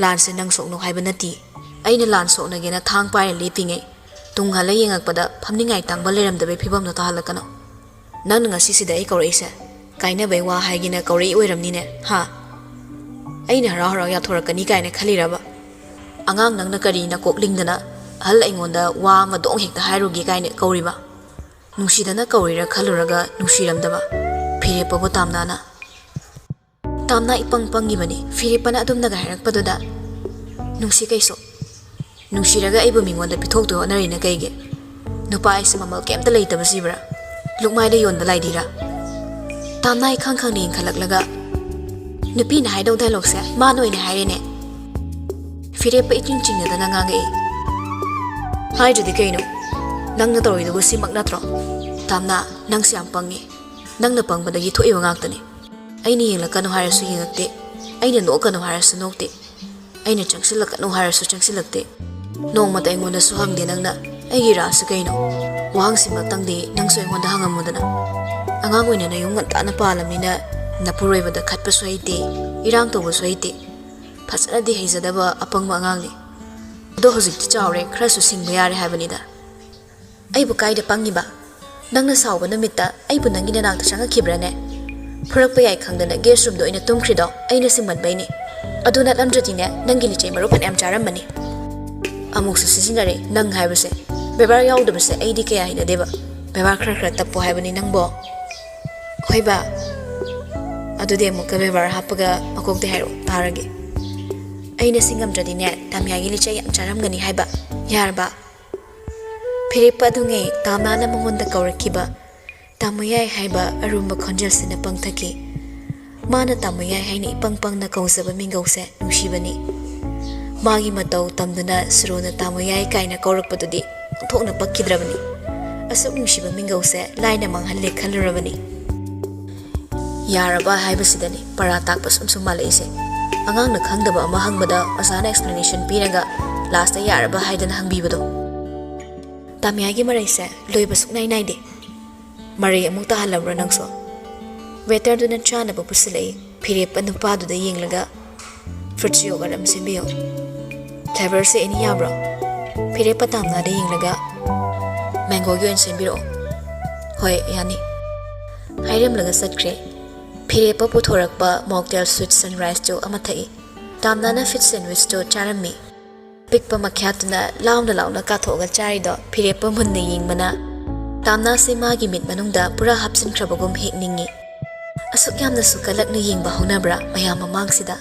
ꯂꯥꯟꯁꯦ ꯅꯪ ꯁꯣꯛꯅꯨ ꯍꯥꯏꯕ ꯅꯠꯇꯦ ꯑꯩꯅ ꯂꯥꯟ ꯁꯣꯛꯅꯒꯦꯅ ꯊꯥꯡ ꯄꯥꯏꯔ ꯂꯦꯞꯄꯤꯉꯩ ꯇꯨꯡ ꯍꯜꯂ ꯌꯦꯡꯉꯛꯄꯗ ꯐꯝꯅꯤꯡꯉꯥꯏ ꯇꯥꯡꯕ ꯂꯩꯔꯝꯗꯕꯩ ꯐꯤꯕꯝꯗꯣ ꯇꯥꯍꯜꯂꯛꯀꯅꯣ ꯅꯪꯅ ꯉꯁꯤꯁꯤꯗ ꯑꯩ ꯀꯧꯔꯛꯏꯁꯦ ꯀꯥꯏꯅꯕꯩ ꯋꯥ ꯍꯥꯏꯒꯦꯅ ꯀꯧꯔꯛꯏ ꯑꯣꯏꯔꯝꯅꯤꯅꯦ ꯍꯥ ꯑꯩꯅ ꯍꯔꯥꯎ ꯍꯔꯥꯎ ꯌꯥꯊꯣꯔꯛꯀꯅꯤ ꯀꯥꯏꯅ ꯈꯜꯂꯤꯔꯕ ꯑꯉꯥꯡ ꯅꯪꯅ ꯀꯔꯤ ꯅꯀꯣꯛ ꯂꯤꯡꯗꯅ ꯑꯍꯜ ꯑꯩꯉꯣꯟꯗ ꯋꯥ ꯑꯃ ꯗꯣꯡ ꯍꯦꯛꯇ ꯍꯥꯏꯔꯨꯒꯦ ꯀꯥꯏꯅ ꯀꯧꯔꯤꯕ ꯅꯨꯡꯁꯤꯗꯅ ꯀꯧꯔꯤꯔ ꯈꯜꯂꯨꯔꯒ ꯅꯨꯡꯁꯤꯔꯝꯗꯕ Firepabu tamnana. Tamna ipang pangibani, Firepana adumnaga harakpaduda. Nungsi kaiso. Nungsiraga aibu mingonda pithokto honarina kaige. Nupa aisa mamal kemta leitaba sibra. Lukmaida yonda laidira. Tamna ikhang khang ni khalak Nupi na haidong dialogue se mano ina hairene. Firepa iting chingna da ngangai. Haijudi kaino. Nangna toridugo simak natro. Tamna nang siam pangi. Nangna pangbadagi thoiba ngaktani. Aina yenglakano harasu yengakte. Aina nokano harasu nokte. Aina changsilakano harasu changsilakte. Nongmata aingonda su hangde nangna. Aigi rasu kaino. Wahang simaktangdi nangsu aingonda hangamudana. Angang oina na yung ngantana palamina napuroibada khatpasu haite. Irang tobasu haite. Phasaradi haizadaba apangma angangni. Do hojikti chawre kharasu singba yare habanida. Aibu kaida pangiba. Nangna sawba numita aibu nangina nakta changakhibrane. Phurakpa yai khangdana guest room do ina tumkhrido aina singmanbaini. Aduna lamjatine nangi lichai maru phanam charamani. Amuksu sisinare nang haibase. Bebar yaudabase aidi kaya hinadeba. Bebar khara tappo haibani nangbo. Hoiba. Adude amuka bebar hapaga makokte hairo tarage. Aina singamjadine tamyagi lichai yam charamgani haiba. Yarba. Firepa dungai tamnana mangonda kaurakiba. Tamoyai haiba arumba khonjalsina pangthaki. Mana tamoyai haina ipangpang na kausaba mingause nungshibani. Magi matau tamduna surona tamoyai kaina kaurakpadudi thokna pakkidrabani. Asuk nungshiba mingause laina manghalle khalurabani. Yaraba haibasidani para takpa sumsum malaise. Angang na khangdaba ama hangbada masana explanation piraga lasta yaraba haidana hangbibado. Tamyagi maraise loiba suknai naide. Maray amuk tahalabra nangso. Waiter do na chana pa pusilay. Firepa nupado da yenglaga. Fruits yoga ram simbiyo. Clever se ini yabra. Firepa tamna da yenglaga. Mango gyo en simbiro. Hoy yani. Hayram laga satkre. Firepa puthorakpa mocktail sweet sunrise jo amathai. Tamna na fit sandwich jo charami. Pikpa makhyatuna launa kathoga charido. Firepa munna yengmana. Tamna se magi mit manungda pura hapsin krabagum hekningi. Asuk yamna sukalakna yengba honabra mayam mamangsida.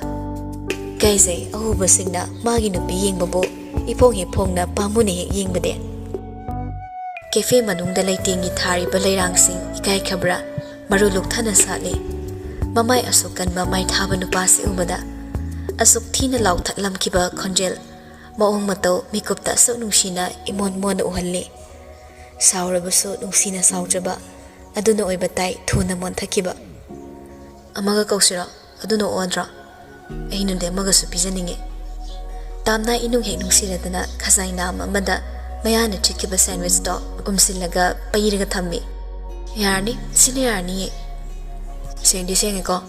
Gaise ahuba singna magi nupi yengbabo ipong hepongna pamune hek yengbade. Cafe manungda laitingi thari balairang sing ikai khabra maruluk thana sale. Mamai asuk kanba mai thaba nupa se ubada. Asuk thina lau thatlam kiba khonjel. Maong matau mikupta asuk nungshina imon mona uhalle. Saurabaso nungsina saujaba aduna oiba tai thuna monthakiba amaga kausira aduna odra ainu de amaga su pijaninge tamna inung hek nungsiradana khazai nam amada mayana chikiba sandwich to umsilaga pairaga thammi yarni sine sendi senge ko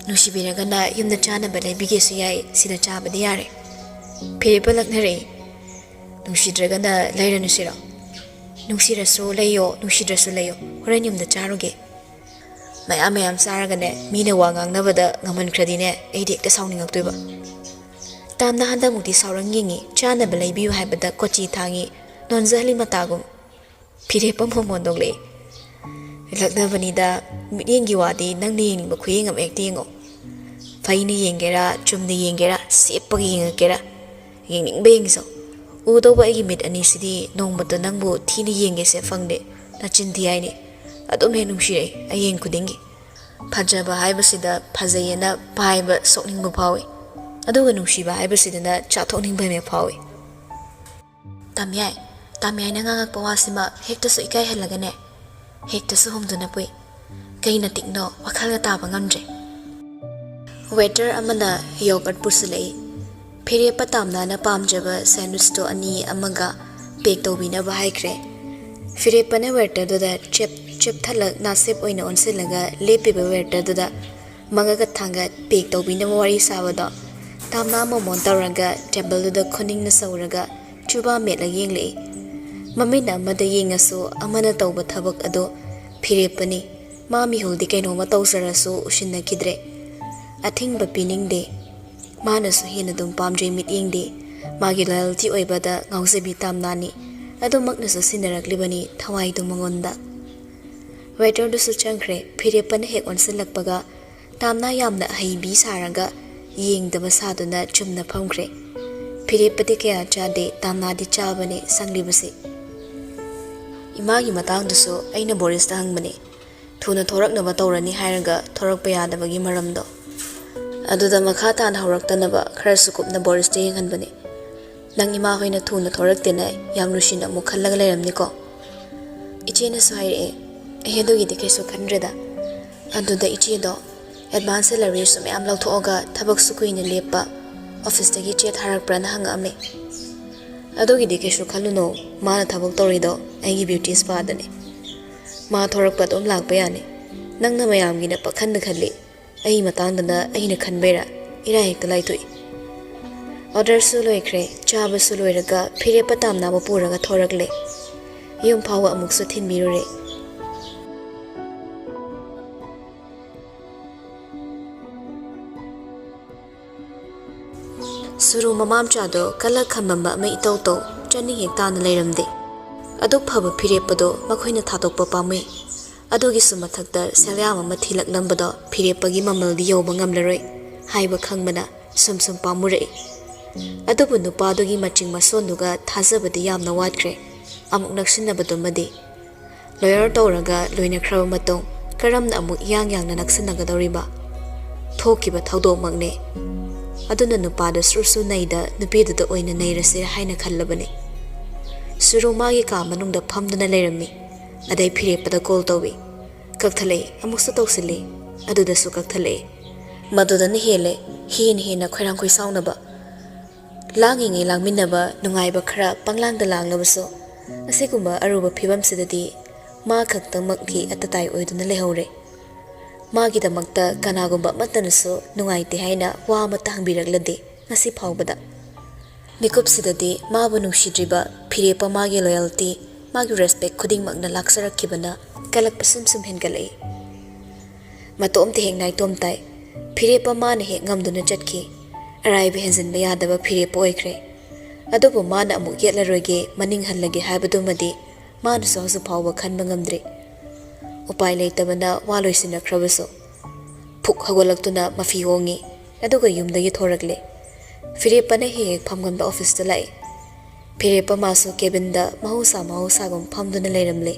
nusibiraga na yumna chana balai bigesu yai sida chabadi yare Firepa laknare nungsidraga na lairanu sira Nungsirasu layo, nungsidrasu layo. Horan yumda charuge. Mayam saragane, mina wangang nabada ngaman kradine, eidik da sauningaktuiba. Tamna handa mukti saurang yingi, chana balay biyu haibada kochi tangi, nonzahli matagum. Firepa momondog le. Laknabanida, yengi wadi nang niying bakuying am ektingo. Faini yengera, chumni yengera, sipagi yengakera. Yengning bengso. Udoba igi mit anisidi nongbato nangbu thini yenge se fangde na chinti aini adum he nungshire ayeng kudingi phajaba haibasida phajayena paiba sokningbu phawi aduga nungshiba haibasida na chathokningba me phawi tamyai na ngangak pawasima hekta su ikai halagane hekta su homduna pui kaina tikno wakhalga taba ngamje waiter amana yogurt pusulei Firepa tamna na pamjaba sandwich to ani amaga bake tobina bahaikre. Firepa na waiter do da chip thalak nasip oina onsilaga lepiba waiter do da magaga thanga bake tobina wari sabada tamna momon tawraga table do da khoning na sauraga chuba metla yengle. Mamina amada yengasu amana tawba thabak ado Firepa ni mami holdi kaino ma tawsarasu ushinna kidre. Athingba piningde Manasu hina dum pamjay mit yingde magi loyalty oibada ngausabi tamnani ado maknasu sinaraklibani thawai du mangonda ꯋꯦꯇꯔꯗꯨꯁꯨ ꯆꯪꯈ꯭ꯔꯦ ꯐꯤꯔꯦꯞꯄꯅ ꯍꯦꯛ ꯑꯣꯟꯁꯤꯜꯂꯛꯄꯒ ꯇꯥꯝꯅ ꯌꯥꯝꯅ ꯍꯩꯕꯤ ꯁꯥꯔꯒ ꯌꯦꯡꯗꯕ ꯁꯥꯗꯨꯅ ꯆꯨꯝꯅ ꯐꯝꯈ꯭ꯔꯦ ꯐꯤꯔꯦꯞꯄꯗꯤ ꯀꯌꯥ ꯆꯥꯗꯦ ꯇꯥꯝꯅꯥꯗꯤ ꯆꯥꯕꯅꯦ ꯁꯪꯂꯤꯕꯁꯤ ꯏꯃꯥꯒꯤ ꯃꯇꯥꯡꯗꯨꯁꯨ ꯑꯩꯅ ꯕꯣꯔꯤꯁꯇ ꯍꯪꯕꯅꯦ ꯊꯨꯅ ꯊꯣꯔꯛꯅꯕ ꯇꯧꯔꯅꯤ ꯍꯥꯏꯔꯒ ꯊꯣꯔꯛꯄ ꯌꯥꯗꯕꯒꯤ ꯃꯔꯝꯗꯣ ꯑꯗꯨꯗ ꯃꯈꯥ ꯇꯥꯅ ꯍꯧꯔꯛꯇꯅꯕ ꯈꯔꯁꯨ ꯀꯨꯞꯅ ꯕꯣꯔꯤꯁꯇ ꯌꯦꯡꯍꯟꯕꯅꯦ ꯅꯪ ꯏꯃꯥ ꯍꯣꯏꯅ ꯊꯨꯅ ꯊꯣꯔꯛꯇꯦꯅ ꯌꯥꯝ ꯅꯨꯡꯁꯤꯅ ꯑꯃꯨꯛ ꯈꯜꯂꯒ ꯂꯩꯔꯝꯅꯤꯀꯣ ꯏꯆꯦꯅꯁꯨ ꯍꯥꯏꯔꯛꯑꯦ ꯑꯩ ꯑꯗꯨꯒꯤꯗꯤ ꯀꯩꯁꯨ ꯈꯟꯗ꯭ꯔꯦꯗ ꯑꯗꯨꯗ ꯏꯆꯦꯗꯣ ꯑꯦꯗꯚꯥꯟꯁ ꯁꯦꯂꯔꯤꯁꯨ ꯃꯌꯥꯝ ꯂꯧꯊꯣꯛꯑꯒ ꯊꯕꯛꯁꯨ ꯀꯨꯏꯅ ꯂꯦꯞꯄ ꯑꯣꯐꯤꯁꯇꯒꯤ ꯆꯦ ꯊꯥꯔꯛꯄ꯭ꯔꯅ ꯍꯪꯉꯛꯑꯝꯃꯦ ꯑꯗꯨꯒꯤꯗꯤ ꯀꯩꯁꯨ ꯈꯜꯂꯨꯅꯣ ꯃꯥꯅ ꯊꯕꯛ ꯇꯧꯔꯤꯗꯣ ꯑꯩꯒꯤ ꯕ꯭ꯌꯨꯇꯤ ꯁ꯭ꯄꯥꯗꯅꯦ ꯃꯥ ꯊꯣꯔꯛꯄ ꯑꯗꯨꯝ ꯂꯥꯛꯄ ꯌꯥꯅꯤ ꯅꯪꯅ ꯃꯌꯥꯝꯒꯤꯅ ꯄꯥꯈꯟꯗ ꯈꯜꯂꯤ ꯑꯩ ꯃꯇꯥꯡꯗꯅ ꯑꯩꯅ ꯈꯟꯕꯩꯔꯥ ꯏꯔꯥꯏ ꯍꯦꯛꯇ ꯂꯥꯏꯊꯣꯛꯏ ꯑꯣꯔꯗꯔꯁꯨ ꯂꯣꯏꯈ꯭ꯔꯦ ꯆꯥꯕꯁꯨ ꯂꯣꯏꯔꯒ ꯐꯤꯔꯦꯞꯄ ꯇꯥꯝꯅꯕ ꯄꯨꯔꯒ ꯊꯣꯔꯛꯂꯦ ꯌꯨꯝ ꯐꯥꯎꯕ ꯑꯃꯨꯛꯁꯨ ꯊꯤꯟꯕꯤꯔꯨꯔꯦ ꯁꯨꯔꯨ ꯃꯃꯥꯝꯆꯥꯗꯣ ꯀꯜꯂꯛ ꯈꯝꯕꯝꯕ ꯑꯃ ꯏꯇꯧ ꯇꯧ ꯆꯅꯤꯡ ꯍꯦꯛ ꯇꯥꯅ ꯂꯩꯔꯝꯗꯦ ꯑꯗꯨꯛ ꯐꯕ ꯐꯤꯔꯦꯞꯄꯗꯣ ꯃꯈꯣꯏꯅ ꯊꯥꯗꯣꯛꯄ ꯄꯥꯝꯃꯨꯏ ꯑꯗꯨꯒꯤꯁꯨ ꯃꯊꯛꯇ ꯁꯦꯜꯌꯥꯝ ꯑꯃ ꯊꯤꯂꯛꯂꯝꯕꯗꯣ ꯐꯤꯔꯦꯞꯄꯒꯤ ꯃꯃꯜꯗꯤ ꯌꯧꯕ ꯉꯝꯂꯔꯣꯏ ꯍꯥꯏꯕ ꯈꯪꯕꯅ ꯁꯨꯝ ꯄꯥꯝꯃꯨꯔꯛꯏ ꯑꯗꯨꯕꯨ ꯅꯨꯄꯥꯗꯨꯒꯤ ꯃꯆꯤꯡ ꯃꯁꯣꯟꯗꯨꯒ ꯊꯥꯖꯕꯗꯤ ꯌꯥꯝꯅ ꯋꯥꯠꯈ꯭ꯔꯦ ꯑꯃꯨꯛ ꯅꯛꯁꯤꯟꯅꯕꯗꯨꯃꯗꯤ ꯂꯣꯌꯔ ꯇꯧꯔꯒ ꯂꯣꯏꯅꯈ꯭ꯔꯕ ꯃꯇꯨꯡ ꯀꯔꯝꯅ ꯑꯃꯨꯛ ꯏꯌꯥꯡ ꯌꯥꯡꯅ ꯅꯛꯁꯤꯟꯅꯒꯗꯧꯔꯤꯕ ꯊꯣꯛꯈꯤꯕ ꯊꯧꯗꯣꯛꯃꯛꯅꯦ ꯑꯗꯨꯅ ꯅꯨꯄꯥꯗꯣ ꯁꯨꯔꯁꯨ ꯅꯩꯗ ꯅꯨꯄꯤꯗꯨꯗ ꯑꯣꯏꯅ ꯅꯩꯔꯁꯦ ꯍꯥꯏꯅ ꯈꯜꯂꯕꯅꯤ ꯁꯨꯔꯨ ꯃꯥꯒꯤ ꯀꯥ ꯃꯅꯨꯡꯗ ꯐꯝꯗꯨꯅ ꯂꯩꯔꯝꯃꯤ ꯑꯗꯩ ꯐꯤꯔꯦꯞꯄꯗ ꯀꯣꯜ ꯇꯧꯏ ꯀꯛꯊꯠꯂꯛꯏ ꯑꯃꯨꯛꯁꯨ ꯇꯧꯁꯤꯜꯂꯤ ꯑꯗꯨꯗꯁꯨ ꯀꯛꯊꯠꯂꯛꯏ ꯃꯗꯨꯗꯅ ꯍꯦꯟꯅ ꯈꯣꯏꯔꯥꯡ ꯈꯣꯏꯁꯥꯎꯅꯕ ꯂꯥꯡꯉꯤꯉꯩ ꯂꯥꯡꯃꯤꯟꯅꯕ ꯅꯨꯡꯉꯥꯏꯕ ꯈꯔ ꯄꯪꯂꯥꯡꯗ ꯂꯥꯡꯂꯕꯁꯨ ꯑꯁꯤꯒꯨꯝꯕ ꯑꯔꯨꯕ ꯐꯤꯕꯝꯁꯤꯗꯗꯤ ꯃꯥ ꯈꯛꯇꯃꯛꯀꯤ ꯑꯇꯇꯥꯏ ꯑꯣꯏꯗꯨꯅ ꯂꯩꯍꯧꯔꯦ ꯃꯥꯒꯤꯗꯃꯛꯇ ꯀꯅꯥꯒꯨꯝꯕ ꯑꯃꯠꯇꯅꯁꯨ ꯅꯨꯡꯉꯥꯏꯇꯦ ꯍꯥꯏꯅ ꯋꯥ ꯑꯃꯠꯇ ꯍꯪꯕꯤꯔꯛꯂꯗꯦ ꯉꯁꯤ ꯐꯥꯎꯕꯗ ꯃꯤꯀꯨꯞꯁꯤꯗꯗꯤ ꯃꯥꯕꯨ ꯅꯨꯡꯁꯤꯗ꯭ꯔꯤꯕ ꯐꯤꯔꯦꯞꯄ ꯃꯥꯒꯤ ꯂꯣꯌꯦꯜꯇꯤ ꯃꯥꯒꯤ ꯔꯦꯁꯄꯦꯛ ꯈꯨꯗꯤꯡꯃꯛꯅ ꯂꯥꯛꯆꯔꯛꯈꯤꯕꯅ ꯀꯂꯛꯄ ꯁꯨꯝ ꯍꯦꯟꯒꯠꯂꯛꯏ ꯃꯇꯣꯝꯇ ꯍꯦꯛ ꯅꯥꯏꯇꯣꯝ ꯇꯥꯏ ꯐꯤꯔꯦꯞꯄ ꯃꯥꯅ ꯍꯦꯛ ꯉꯝꯗꯨꯅ ꯆꯠꯈꯤ ꯑꯔꯥꯏꯕ ꯍꯦꯟꯖꯤꯟꯕ ꯌꯥꯗꯕ ꯐꯤꯔꯦꯞꯄ ꯑꯣꯏꯈ꯭ꯔꯦ ꯑꯗꯨꯕꯨ ꯃꯥꯅ ꯑꯃꯨꯛ ꯌꯦꯠꯂꯔꯣꯏꯒꯦ ꯃꯅꯤꯡ ꯍꯜꯂꯒꯦ ꯍꯥꯏꯕꯗꯨꯃꯗꯤ ꯃꯥꯅꯁꯨ ꯍꯧꯖꯤꯛ ꯐꯥꯎꯕ ꯈꯟꯕ ꯉꯝꯗ꯭ꯔꯤ ꯎꯄꯥꯏ ꯂꯩꯇꯕꯅ ꯋꯥ ꯂꯣꯏꯁꯤꯟꯅꯈ꯭ꯔꯕꯁꯨ ꯐꯨꯛ ꯍꯧꯒꯠꯂꯛꯇꯨꯅ ꯃꯐꯤ ꯍꯣꯡꯉꯤ ꯑꯗꯨꯒ ꯌꯨꯝꯗꯒꯤ ꯊꯣꯔꯛꯂꯦ ꯐꯤꯔꯦꯞꯄꯅ ꯍꯦꯛ ꯐꯝꯒꯟꯕ ꯑꯣꯐꯤꯁꯇ ꯂꯥꯛꯏ ꯐꯤꯔꯦꯞꯄ ꯃꯥꯁꯨ ꯀꯦꯕꯤꯟꯗ ꯃꯍꯧꯁꯥꯒꯨꯝ ꯐꯝꯗꯨꯅ ꯂꯩꯔꯝꯂꯦ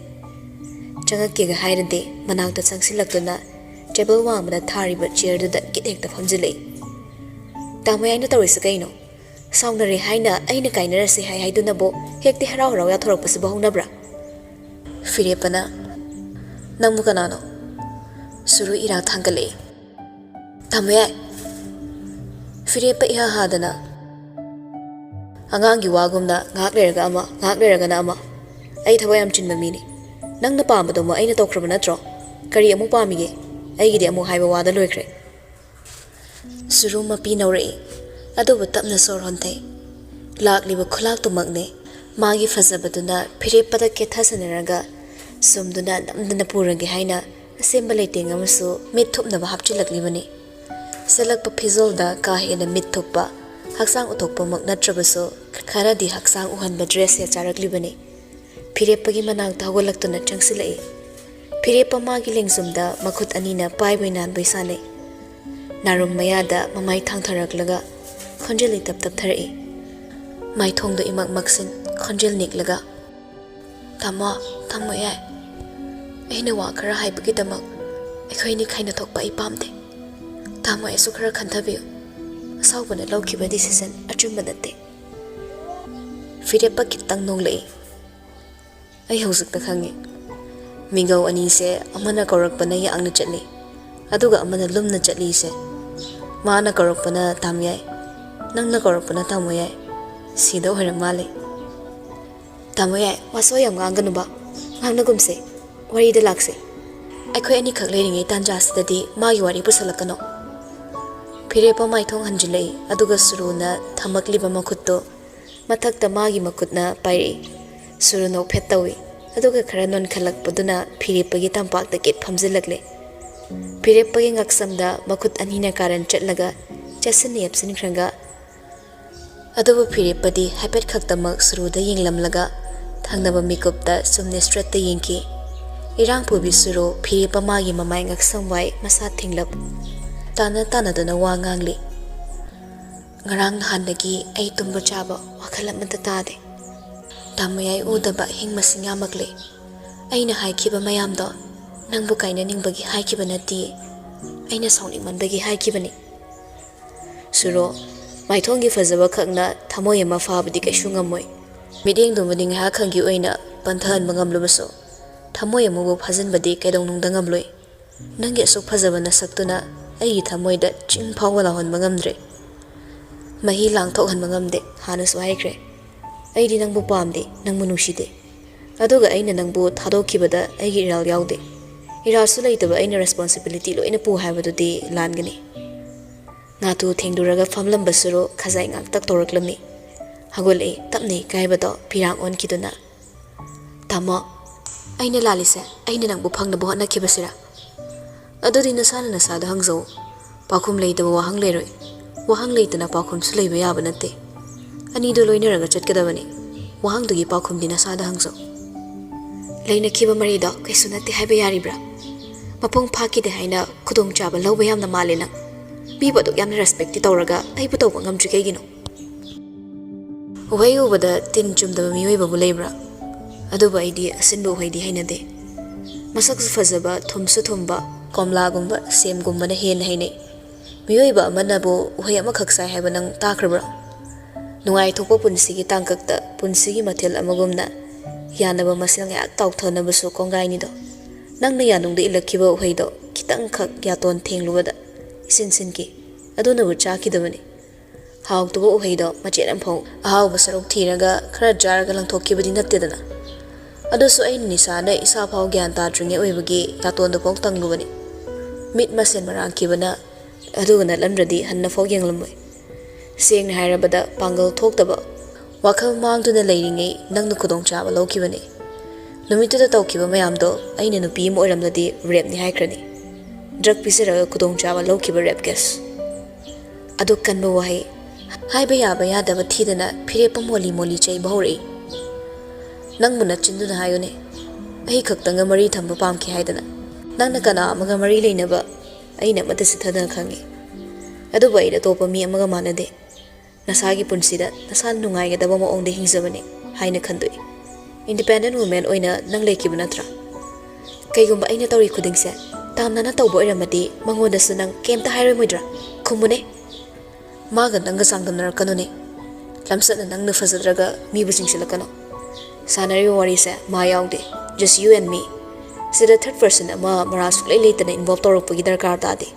ꯆꯪꯉꯛꯀꯦꯒ ꯍꯥꯏꯔꯗꯤ ꯃꯅꯥꯛꯇ ꯆꯪꯁꯤꯜꯂꯛꯇꯨꯅ ꯇꯦꯕꯜ ꯋꯥꯡꯃꯗ ꯊꯥꯔꯤꯕ ꯆꯤꯌꯔꯗꯨꯗ ꯒꯤꯠ ꯍꯦꯛꯇ ꯐꯝꯖꯤꯜꯂꯛꯏ ꯇꯥꯃꯣꯌꯥꯏꯅ ꯇꯧꯔꯤꯁꯤ ꯀꯩꯅꯣ ꯁꯥꯎꯅꯔꯦ ꯍꯥꯏꯅ ꯑꯩꯅ ꯀꯥꯏꯅꯔꯁꯤ ꯍꯥꯏꯗꯨꯅꯕꯨ ꯍꯦꯛꯇꯤ ꯍꯔꯥꯎ ꯌꯥꯊꯣꯔꯛꯄꯁꯤꯕꯨ ꯍꯧꯅꯕ꯭ꯔꯥ ꯐꯤꯔꯦꯞꯄꯅ ꯅꯪꯕꯨ ꯀꯅꯥꯅꯣ ꯁꯨꯔꯨ ꯏꯔꯥꯡ ꯊꯥꯡꯒꯠꯂꯛꯏ ꯇꯥꯃꯣꯌꯥꯏ ꯐꯤꯔꯦꯞꯄ ꯏꯍꯥ ꯍꯥꯗꯅ ꯑꯉꯥꯡꯒꯤ ꯋꯥꯒꯨꯝꯅ ꯉꯥꯏꯍꯥꯛ ꯂꯩꯔꯒ ꯑꯃ ꯉꯥꯏꯍꯥꯛ ꯂꯩꯔꯒꯅ ꯑꯃ ꯑꯩ ꯊꯕꯛ ꯌꯥꯝ ꯆꯤꯟꯕ ꯃꯤꯅꯤ ꯅꯪꯅ ꯄꯥꯝꯕꯗꯣ ꯑꯩꯅ ꯇꯧꯈ꯭ꯔꯕ ꯅꯠꯇ꯭ꯔꯣ ꯀꯔꯤ ꯑꯃꯨꯛ ꯄꯥꯝꯃꯤꯒꯦ ꯑꯩꯒꯤꯗꯤ ꯑꯃꯨꯛ ꯍꯥꯏꯕ ꯋꯥꯗ ꯂꯣꯏꯈ꯭ꯔꯦ ꯁꯨꯔꯨ ꯃꯄꯤ ꯅꯧꯔꯛꯏ ꯑꯗꯨꯕꯨ ꯇꯞꯅ ꯁꯣꯔ ꯍꯣꯟꯊꯩ ꯂꯥꯛꯂꯤꯕ ꯈꯨꯂꯥꯛꯇꯨꯃꯛꯅꯦ ꯃꯥꯒꯤ ꯐꯖꯕꯗꯨꯅ ꯐꯤꯔꯦꯞꯄꯗ ꯀꯦꯊꯁꯟꯅꯔꯒ ꯁꯨꯝꯗꯨꯅ ꯅꯝꯗꯅ ꯄꯨꯔꯒꯦ ꯍꯥꯏꯅ ꯑꯁꯦꯡꯕ ꯂꯩꯇꯦꯡ ꯑꯃꯁꯨ ꯃꯤꯠ ꯊꯨꯞꯅꯕ ꯍꯥꯞꯆꯤꯜꯂꯛꯂꯤꯕꯅꯤ ꯁꯦꯠꯂꯛꯄ ꯐꯤꯖꯣꯜꯗ ꯀꯥ ꯍꯦꯟꯅ ꯃꯤꯠ ꯊꯨꯞꯄ ꯍꯛꯆꯥꯡ ꯎꯠꯊꯣꯛꯄꯃꯛ ꯅꯠꯇ꯭ꯔꯕꯁꯨ ꯈꯔꯗꯤ ꯍꯛꯆꯥꯡ ꯎꯍꯟꯕ ꯗ꯭ꯔꯦꯁ ꯁꯦꯠ ꯆꯥꯔꯛꯂꯤꯕꯅꯤ ꯐꯤꯔꯦꯞꯄꯒꯤ ꯃꯅꯥꯛꯇ ꯍꯧꯒꯠꯂꯛꯇꯨꯅ ꯆꯪꯁꯤꯜꯂꯛꯏ ꯐꯤꯔꯦꯞꯄ ꯃꯥꯒꯤ ꯂꯦꯡꯖꯨꯝꯗ ꯃꯈꯨꯠ ꯑꯅꯤꯅ ꯄꯥꯏꯕꯣꯏ ꯅꯥꯟꯕꯣꯏ ꯁꯥꯟꯅꯩ ꯅꯥꯔꯨꯝ ꯃꯌꯥꯗ ꯃꯃꯥꯏ ꯊꯥꯡꯊꯔꯛꯂꯒ ꯈꯣꯟꯖꯦꯜ ꯇꯞꯊꯔꯛꯏ ꯃꯥꯏꯊꯣꯡꯗꯣ ꯏꯃꯛ ꯃꯛꯁꯤꯟ ꯈꯣꯟꯖꯦꯜ ꯅꯤꯛꯂꯒ ꯇꯥꯃꯣꯌꯥꯏ ꯑꯩꯅ ꯋꯥ ꯈꯔ ꯍꯥꯏꯕꯒꯤꯗꯃꯛ ꯑꯩꯈꯣꯏꯅꯤ ꯈꯥꯏꯅ ꯊꯣꯛꯄ ꯑꯩ ꯄꯥꯝꯗꯦ ꯇꯥꯃꯣꯌꯥꯏꯁꯨ ꯈꯔ ꯈꯟꯊꯕꯤꯌꯨ ꯑꯁꯥꯎꯕꯅ ꯂꯧꯈꯤꯕ ꯗꯤꯁꯤꯖꯟ ꯑꯆꯨꯝꯕ ꯅꯠꯇꯦ ꯐꯤꯔꯦꯞꯄ ꯈꯤꯇꯪ ꯅꯣꯡꯂꯛꯏ ꯑꯩ ꯍꯧꯖꯤꯛꯇ ꯈꯪꯉꯤ ꯃꯤꯡꯒꯧ ꯑꯅꯤꯁꯦ ꯑꯃꯅ ꯀꯧꯔꯛꯄꯅ ꯌꯥꯡꯅ ꯆꯠꯂꯤ ꯑꯗꯨꯒ ꯑꯃꯅ ꯂꯨꯝꯅ ꯆꯠꯂꯤꯁꯦ ꯃꯥꯅ ꯀꯧꯔꯛꯄꯅ ꯇꯥꯃꯣꯌꯥꯏ ꯅꯪꯅ ꯀꯧꯔꯛꯄꯅ ꯇꯥꯃꯣꯌꯥꯏ ꯁꯤꯗ ꯑꯣꯏꯔ ꯃꯥꯜꯂꯦ ꯇꯥꯃꯣꯌꯥꯏ ꯋꯥꯁꯣ ꯌꯥꯝ ꯉꯥꯡꯒꯅꯨꯕ ꯉꯥꯡꯅꯒꯨꯝꯁꯦ ꯋꯥꯔꯤꯗ ꯂꯥꯛꯁꯦ ꯑꯩꯈꯣꯏ ꯑꯅꯤꯈꯛ ꯂꯩꯔꯤꯉꯩ ꯇꯥꯟꯖꯥꯁꯤꯗꯗꯤ ꯃꯥꯒꯤ ꯋꯥꯔꯤ ꯄꯨꯁꯜꯂꯛꯀꯅꯣ ꯐꯤꯔꯦꯞꯄ ꯃꯥꯏꯊꯣꯡ ꯍꯟꯖꯤꯜꯂꯛꯏ ꯑꯗꯨꯒ ꯁꯨꯔꯨꯅ ꯊꯝꯃꯛꯂꯤꯕ ꯃꯈꯨꯠꯇꯣ ꯃꯊꯛꯇ ꯃꯥꯒꯤ ꯃꯈꯨꯠꯅ ꯄꯥꯏꯔꯛꯏ ꯁꯨꯔꯨ ꯅꯣꯛꯐꯦꯠ ꯇꯧꯏ ꯑꯗꯨꯒ ꯈꯔ ꯅꯣꯟꯈꯠꯂꯛꯄꯗꯨꯅ ꯐꯤꯔꯦꯞꯄꯒꯤ ꯇꯝꯄꯥꯛꯇ ꯒꯤꯠ ꯐꯝꯖꯤꯜꯂꯛꯂꯦ ꯐꯤꯔꯦꯞꯄꯒꯤ ꯉꯛꯁꯝꯗ ꯃꯈꯨꯠ ꯑꯅꯤꯅ ꯀꯥꯔꯟ ꯆꯠꯂꯒ ꯆꯠꯁꯤꯟꯅ ꯌꯦꯞꯁꯤꯟꯈ꯭ꯔꯒ ꯑꯗꯨꯕꯨ ꯐꯤꯔꯦꯞꯄꯗꯤ ꯍꯥꯏꯐꯦꯠ ꯈꯛꯇꯃꯛ ꯁꯨꯔꯨꯗ ꯌꯦꯡꯂꯝꯂꯒ ꯊꯪꯅꯕ ꯃꯤꯀꯨꯞꯇ ꯆꯨꯝꯅ ꯏꯁꯇ꯭ꯔꯦꯠꯇ ꯌꯦꯡꯈꯤ Irang pubi suro phiri pamagi mamai ngaksam wai masa thinglap. Tana dana wa ngangli. Ngarang handagi ay tumba chaba wakal amata tade. Tamayay udaba hing masingamakli. Ay na haikiba mayamdo. Nang bukay na ningbagi haikiba na ti. Ay na sauning manbagi haikiba ni. Suro, may thonggi fazaba kak na tamoy mafabadi kay shungamoy. Miding dumading hakanggi oy na pantahan mangamlubaso. Tamoy mo phazan badi kay dong nung dangamloy. Nang yasok phazaba na sakto na ay tamoy da ching pawalahon mangamdre. Mahi lang thokhan mangamde hanas waikre. Ay di nang bupamde nang manushide. Aduga ay na nang bu thadokibada ay iral yaude. Iral sulaitaba ay na responsibility lo ina pu haibado di langani. Ngatu thengduraga famlam basuro khazai ngak tak toraklami. Hagole tapni kaibado pirang on kiduna. Tamo aina lalise aina nang bu phangna bu hana kibasira. Adodi nasana nasada hangzo. Pakhum leitaba wahang leroi. Wahang leitana pakhum sulaiba yaba natte. Ani do loinaraga chatkadabani. Wahang dugi pakhum di nasada hangzo. Laina kiba marido kaisu natte haiba yaribra. Mapong phakide haina khudong chaba lawba yamna malena. Bibado yamna respect tawraga ay bu tawba ngamdri kaygino. Uhay ubada tin chumdaba miyoy babu leibra. Aduba ay asinba uhay di hainade. Masak su fazaba thumsu thumba komla gumba sem gumba na hen hainay. Miyoy ba manabo uhay ama kaksay haiba nang takrabra. Nungay thukpa punsigi tangkakta punsigi matil amagumna. Yanaba masil ngayak tawtana baso konggay nido. Nang nayanong da ilakiba uhay do kitang kak yaton tenglubada. Isin-sinki, aduna burchaki dabani. Hawag tuba uhay do, machinang pong, ahaw basarok tiraga, kara jaraga lang tokibadi nattidana. Ado so ay nisa na isa paw gyan tadringi uybagi, yaton do pong tanglubani. Mit masin marangkiba na, aduga na landradi, hanna fog yang lamoy. Siyang na hairabada, panggal tok daba. Wakal maang do na layringay, nang nukudong chaba lawkibani. Numito da tawkiba mayam do, ay nanupi mo oram na di, rep ni haikrani. Drug pisiraga kudong chaba lawkiba rep gas. Aduk kanba wahay, haiba yaba yadaba thidana phirepa moli chay bahori. Nang muna chindu na hayone, ay kaktanga mari thamba pamki haidana. Nang nakana amaga mari laynaba, ay na matasithadana khangi. Aduba ay topa mi amaga manade. Nasagi punsida, nasan nungay ga daba maong de hingzabani, hay na khandoi. Independent woman oyna nang laikiba natra. Kaygumba ay natawri kudingse, tamna na tawbo iramadi mangoda su nang kemta hairoi moidra khumune maga nang gasangdam nar kanone lamsat na nang nafazadraga mi busing sila kano sanari wari se ma yaude just you and me sida third person ama maras fulai leitana involve torok pagi darkar tade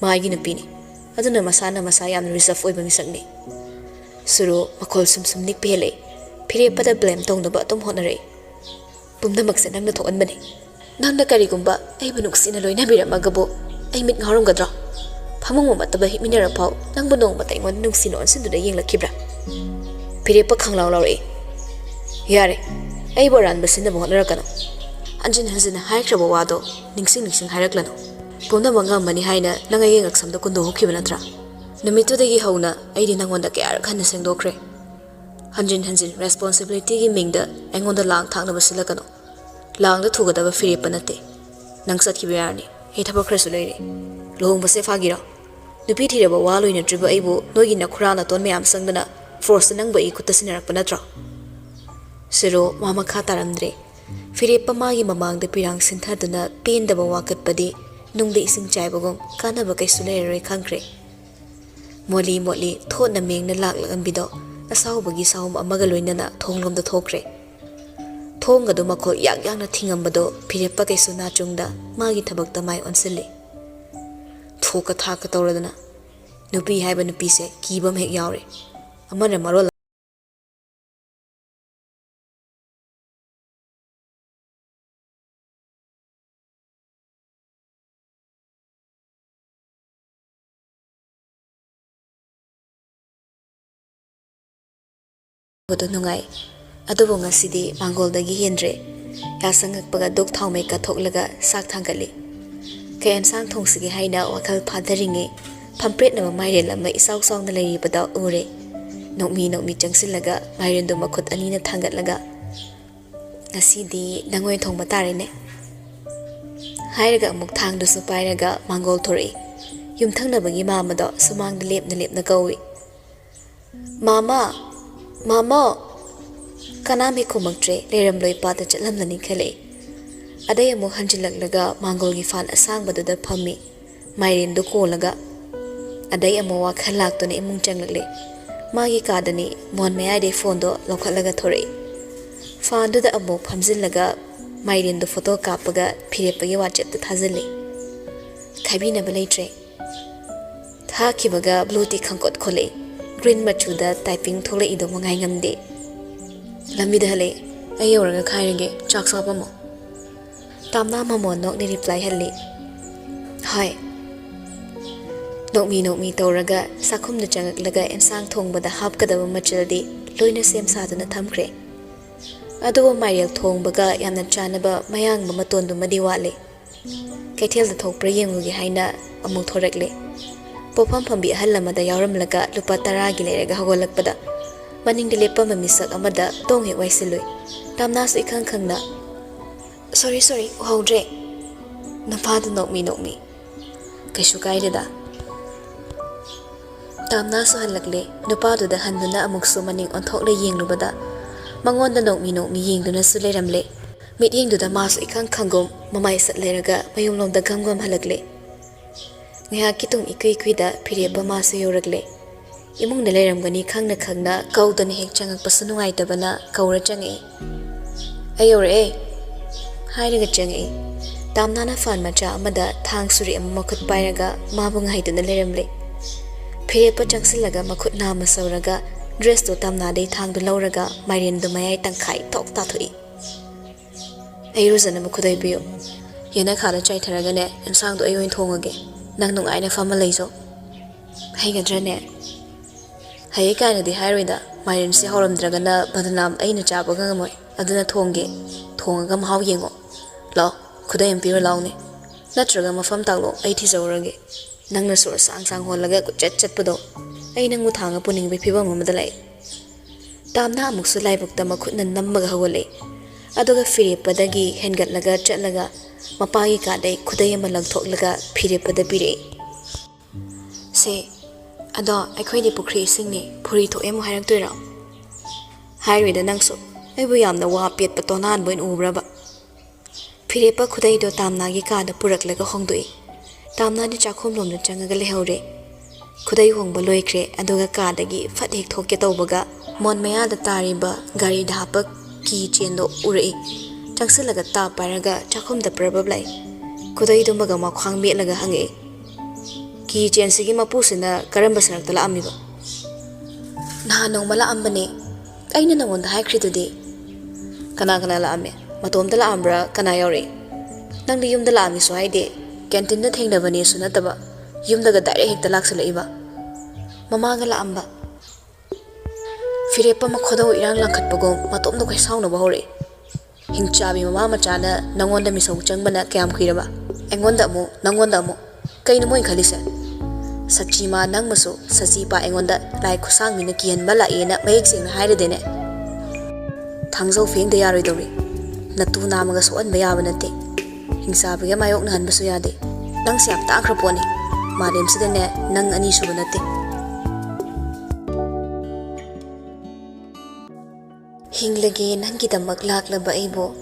ma gi napini aduna masana masaya am reserve oiba misakni suru makol sum nik pele phire pada blame tong da ba tom honare pumna makse nang na thokan bani nang na karigumba ay banuksin na loinabi ramagabo ay mit ngarom gadra phamong mo mataba himinara pau nang bunong matay ngon nung sinon sindu da yeng lakibra pire pa khanglaw law re yare ay boran basin na mohonara kano anjin hanjin haikraba wado ningsing hairaklano pumna mangam mani haina nang ay ngak samda kundo hokiba natra numito dagi hauna ay di nangonda kayar khanna sengdokre hanjin responsibility gi mingda engonda lang thangna basila kano lang da thuga daba fire panate nang sat ki bayarni he thaba khra sulai lohong base fagira nupi thira ba wa loina triba aibo nogi na khurana ton mayam sangdana force nang ba ikutta sinarak panatra sero mama khata ramdre fire pamagi mamang da pirang sinthaduna pen daba wakat padi nung de ising chai bagong kana ba kai sulai roi khangkre moli thot na meng na lak lakan bido asaw bagi sawm amaga loina na thonglom da thokre thong adu makol yak na thingambado phirepa kaisu na chungda magi thabak tamai onsili thoka thaka tawradana nupi haiba nupi se kibam hek yaure amana marol bodo nungai adubo ngasidi mangolda gi hendre yasangak paga dok thawme ka thoklaga sak thangkali kayan sang thongsigi haina wakal phadaringe pampret na maire lamma isaw saw na lei bada ure nokmi changsilaga maire do makhut ani na thangatlaga ngasidi nangoi thongba tare ne Hairaga amuk thangdusu pairaga mangol thori. Yumthangnabagi mamado sumangda lepna kawi. Mama, mama. Kanami kumaktre leramloi pata chatlamlani khale. Aday amuk hanjilaglaga mangolgi fan asangbaduda phammi. Mairindu kolaga. Aday amuk wakhal laktuna imung changlagle. Magi kadani mon mayade fondo lokhalaga thori. Fanduda amuk phamjillaga Mairindu photo kapaga phirepagi WhatsApp ta thazali. Khabinaba leitre. Thakibaga blue tick khangkot khole. Green machuda typing thole ido mangai ngamde. Lambida hale ayoraga khairage chak sapamo. Tamna mamon nok ni reply hale. Hai. Nokmi toraga sakhumna changlaga ensang thongbada hapkadaba machaldi loina sem saduna thamkre. Adubo Mairial thongbaga yamna chanaba mayang mamatondu madi wale. Kaithel da thokpra yengugi haina amuk thorakle. Pofam phambi ahallamada yauramlaga lupa 10 gi lerega hagolakpada. Maningda lepama misak amada tonghe waisiloi. Tamnasu ikhang khangna. Sorry, uhaudre. Napadu nokmi. Kaishu kaideda. Tamnasu halakle nupadu da handuna amuksu maning onthokle yenglubada. Mangonda nokmi yengduna su leramle. Mit yengduda masu ikhang khangom mamai sat leraga mayumlomda gamgam halakle. Ngaya kitung ikui da phirepa masu yoragle. Imung na leramgani khangna kaudana hek changakpasu nungaitabana kaura change. Ayore hairaga change. Tamnana fan macha amada thang suri amma makhut pairaga mabung haiduna leramle. Phirepa changsilaga makhut nama sauraga dress to tamna dei thang du lauraga Mairin du mayai tangkhai tok ta thui. Ayruzana makhudai biyo. Yana khala chai tharaga ne ensang du ayoin thongage. Nang nungai na fama leizo. Haigadra ne. Hai kaina di hairoida Mairin si horamdraga na badanam aina chabaga ngamoy. Aduna thongge. Thongaga mahau yengo. Lao, khudai empiro lao ne. Natraga mafam taglo ai thizawrage. Nang na sur sang holaga ku chat pado. Ay nang muthanga puning bipibam mamadalay. Tamna amuksu laibukta makhutna nammaga hawalay. Aduga phirepadagi hengatlaga chatlaga mapagi kaday khudai ama langthoklaga phirepada pire. Se ado aikhoi pukri singni phuri tho emu hairang toira. Hairida nangsu aibu yamna wa pet patonan boin ubraba. Phirepa khudai do tamna gi kada puraklaga hongdoi. Tamna ni chakhom lomna changaga lehore. Khudai hongba loikre aduga kadagi fat hek thokke tawbaga mon maya da tariba gari dhapak ki chendo urei changsilaga ta paraga chakhom da prabablai khudai do maga ma khwang me laga hange ki chensigi mapusina karamba sarak tala amiba na nong mala ambane aina nangon da haikri tudi kana la ame matom da la ambra kana yore nang di yum da la ami so haide canteen da thengna bani sunataba yumdaga dare hekta laksalaiba mamaga la amba Phirepa makhodo irang langkhatpagom matomda khoi sauna bahore hingchabi mama machana nangonda misau changbana kyam khiraba engonda mu nangonda mu kaina moi khalise sachima nangmasu sachipa engonda lai khusang mina kian bala ena mayek singna hairedene thangzau fengda yaroi dori natu namaga so anba yaba nate hingsabiga mayok na hanbasu yade nang siap takhra poni Madem sidane nang ani subanate. Hinglage nangi damak laklaba aibo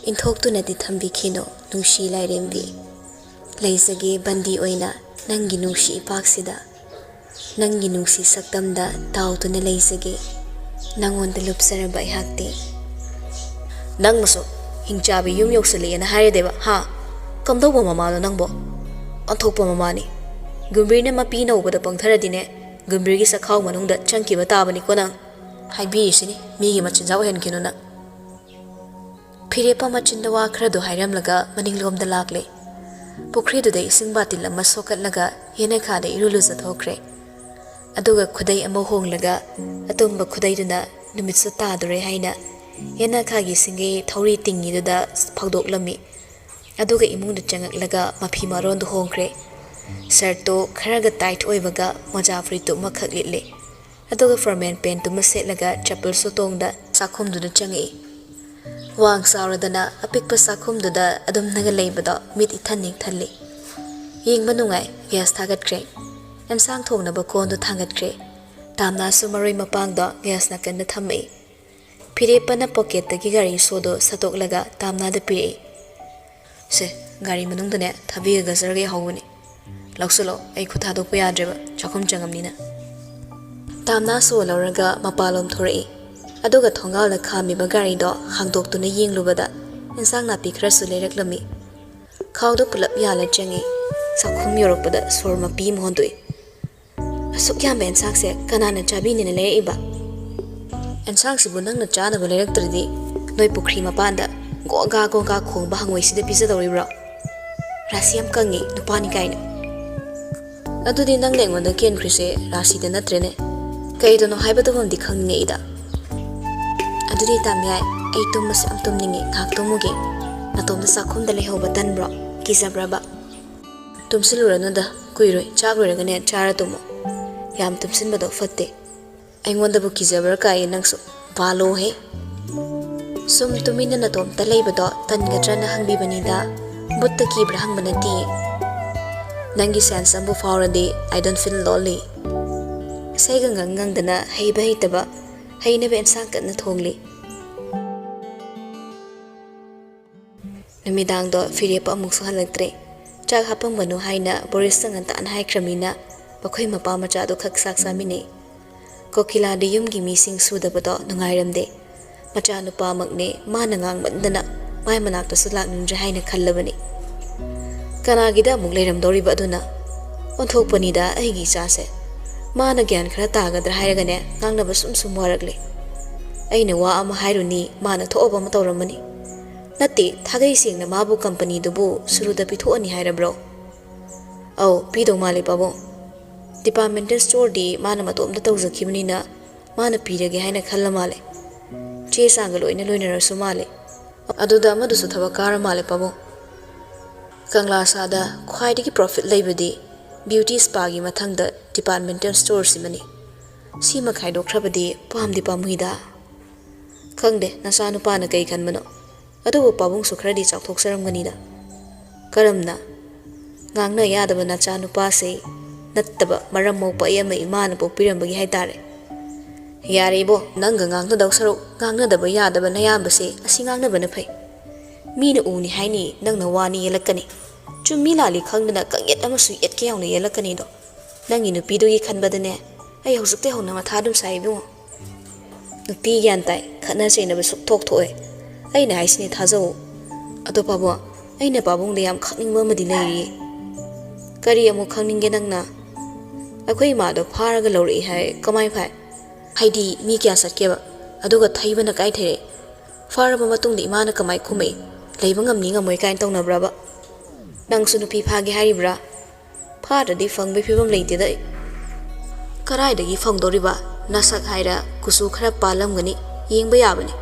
inthoktu nadi thambi khino nungshi lairembi. Laisage bandi oina nangi nungshi ipaksida. Nangi nungshi saktamda tautu na laisage. Nangonda lupsaraba ihakte. Nang maso hingchabi yum yoksali na harideba ha. Kamdawa mamalo nangbo. Anthokpa mamani. Gumbirna mapi na ubada pangtharadine gumbirgi sakhaw manungda changkiba tabani ko nang haibisini migi machinjaw henkino na phirepa machinda wa khrado hairamlaga maninglomda lakle pukhridu dei singbatil lama sokatlaga yena khade irulu zathokre aduga khudai amo honglaga atumba khudai duna numitsu tadure haina yena khagi singe thauri tingi duda phagdoklami aduga imungda changaklaga mapi maron du hongkre Sarto kharaga tight oibaga moja frito makhak litle aduga ferment pen tu masetlaga chapel sotongda sakhom du changi Wang sauradana apikpa sakhumduda adumnaga leibado mit ithanik thalli. Yingba nungai gas thagatkre. Ensang thongnaba kondu thangatkre. Tamna sumaroi mapangda gas nakanna thammi. Pirepana pocket dagi gari sodo satoklaga tamna da pire. Se gari manungdane thabiga gazarge hawuni. Laksalo ai khuthadokpa yadreba chakhum changamnina. Tamna so lauraga mapalom thorai. Aduga thongal la khamiba gari do hangdoktuna yenglubada ensang napi khrasu leiraklami. Khawdo pulap yala changi. Sakhum yorokpada sorma pi mohondui. Asuk yam ensang se kanana chabi nina leiba. Ensang sibu nangna chana ba leiraktridi noi pukri mapanda goga khongba hangoi sida pizadoribra. Rasiam kangi nupani kaina. Adudi nang lengonda ken khrise rasi da natrene. Kaidono haibada homdi khangni ida. Adudi tamyai ai tummas am tumningi ngaktomugi natomda sakhumda lehoba tanbro kisabraba. Tumsiluranoda kuiroi chagrogane chara tumo. Yam tumsinbado fatte. Aingondabu kizabra kai nangsu balo he. Sum tumina natom talaibado tangadrana hangbibanida mutta kibra hangbanati. Nangi sense ambu fauradi I don't feel lonely. Saiga ngangdana heiba heitaba heinaba ensang kanna thongli. Namidangdo firepa amuksu halaktre. Chak hapambanu haina Boris ngantan haikramina bakhoi mapa macha do khak sak samine. Kokila de yumgi mising sudabado nungairamde. Macha nupa makne manangang mandana mai manakta sulak nunja haina khallabani. Kanagida amuk leiramdoriba aduna. Onthokpanida aigi chase. Mana gyan khara tagadra hairagane ngangnaba sum warakle. Aina wa ama hairuni mana thoba ma tawramani. Nati thagai singna mabu company dubu suruda pithoani hairabro. Au pido male pabo. Departmental store di mana matomda tawjakhibanina mana pirage haina khalla male. Che sanga loina rasu male. Aduda amadusu thabakara male pabo. Kangla sada khwaidigi profit leibadi beauty spa gi mathangda departmental store simani. Sima khaidokhrabadi pamdi pamuida. Khangde nasanu pana kai khanmano. Adubu pabung sukhradi chakthoksaramganida. Karamna ngangna yadaba nacha nupa se nattaba maram mokpa yama imana pokpirambagi haitare. Yaribo nanga ngangna dawsaro ngangna daba yadaba nayamba se asi ngangna bana phai. Mina uni haini nangna wani yelakani. Chummi lali khangdana kangyet amasu yetke yauna yelakani do. Nangi nupido gi khanbadane ai hosukte hona mathadum saibu. Nupi gyantai khana chainaba sukthok thoe. Aina haisini thajau. Ado pabo aina babung de yam khakningba madi leiri. Kari amu khangninge nangna. Akhoi ma do pharaga lori hai kamai phai. Haidi mi kya satkeba. Aduga thaibana kai there. Faraba matungdi imana kamai khumei. Leiba ngamni ngamoi kain tawnabraba. Nangsu nupi phage haribra. Phadadi phangbe phibam leite da. Karaidagi phangdoriba nasak haira kusu khara palamgani yengba yabani.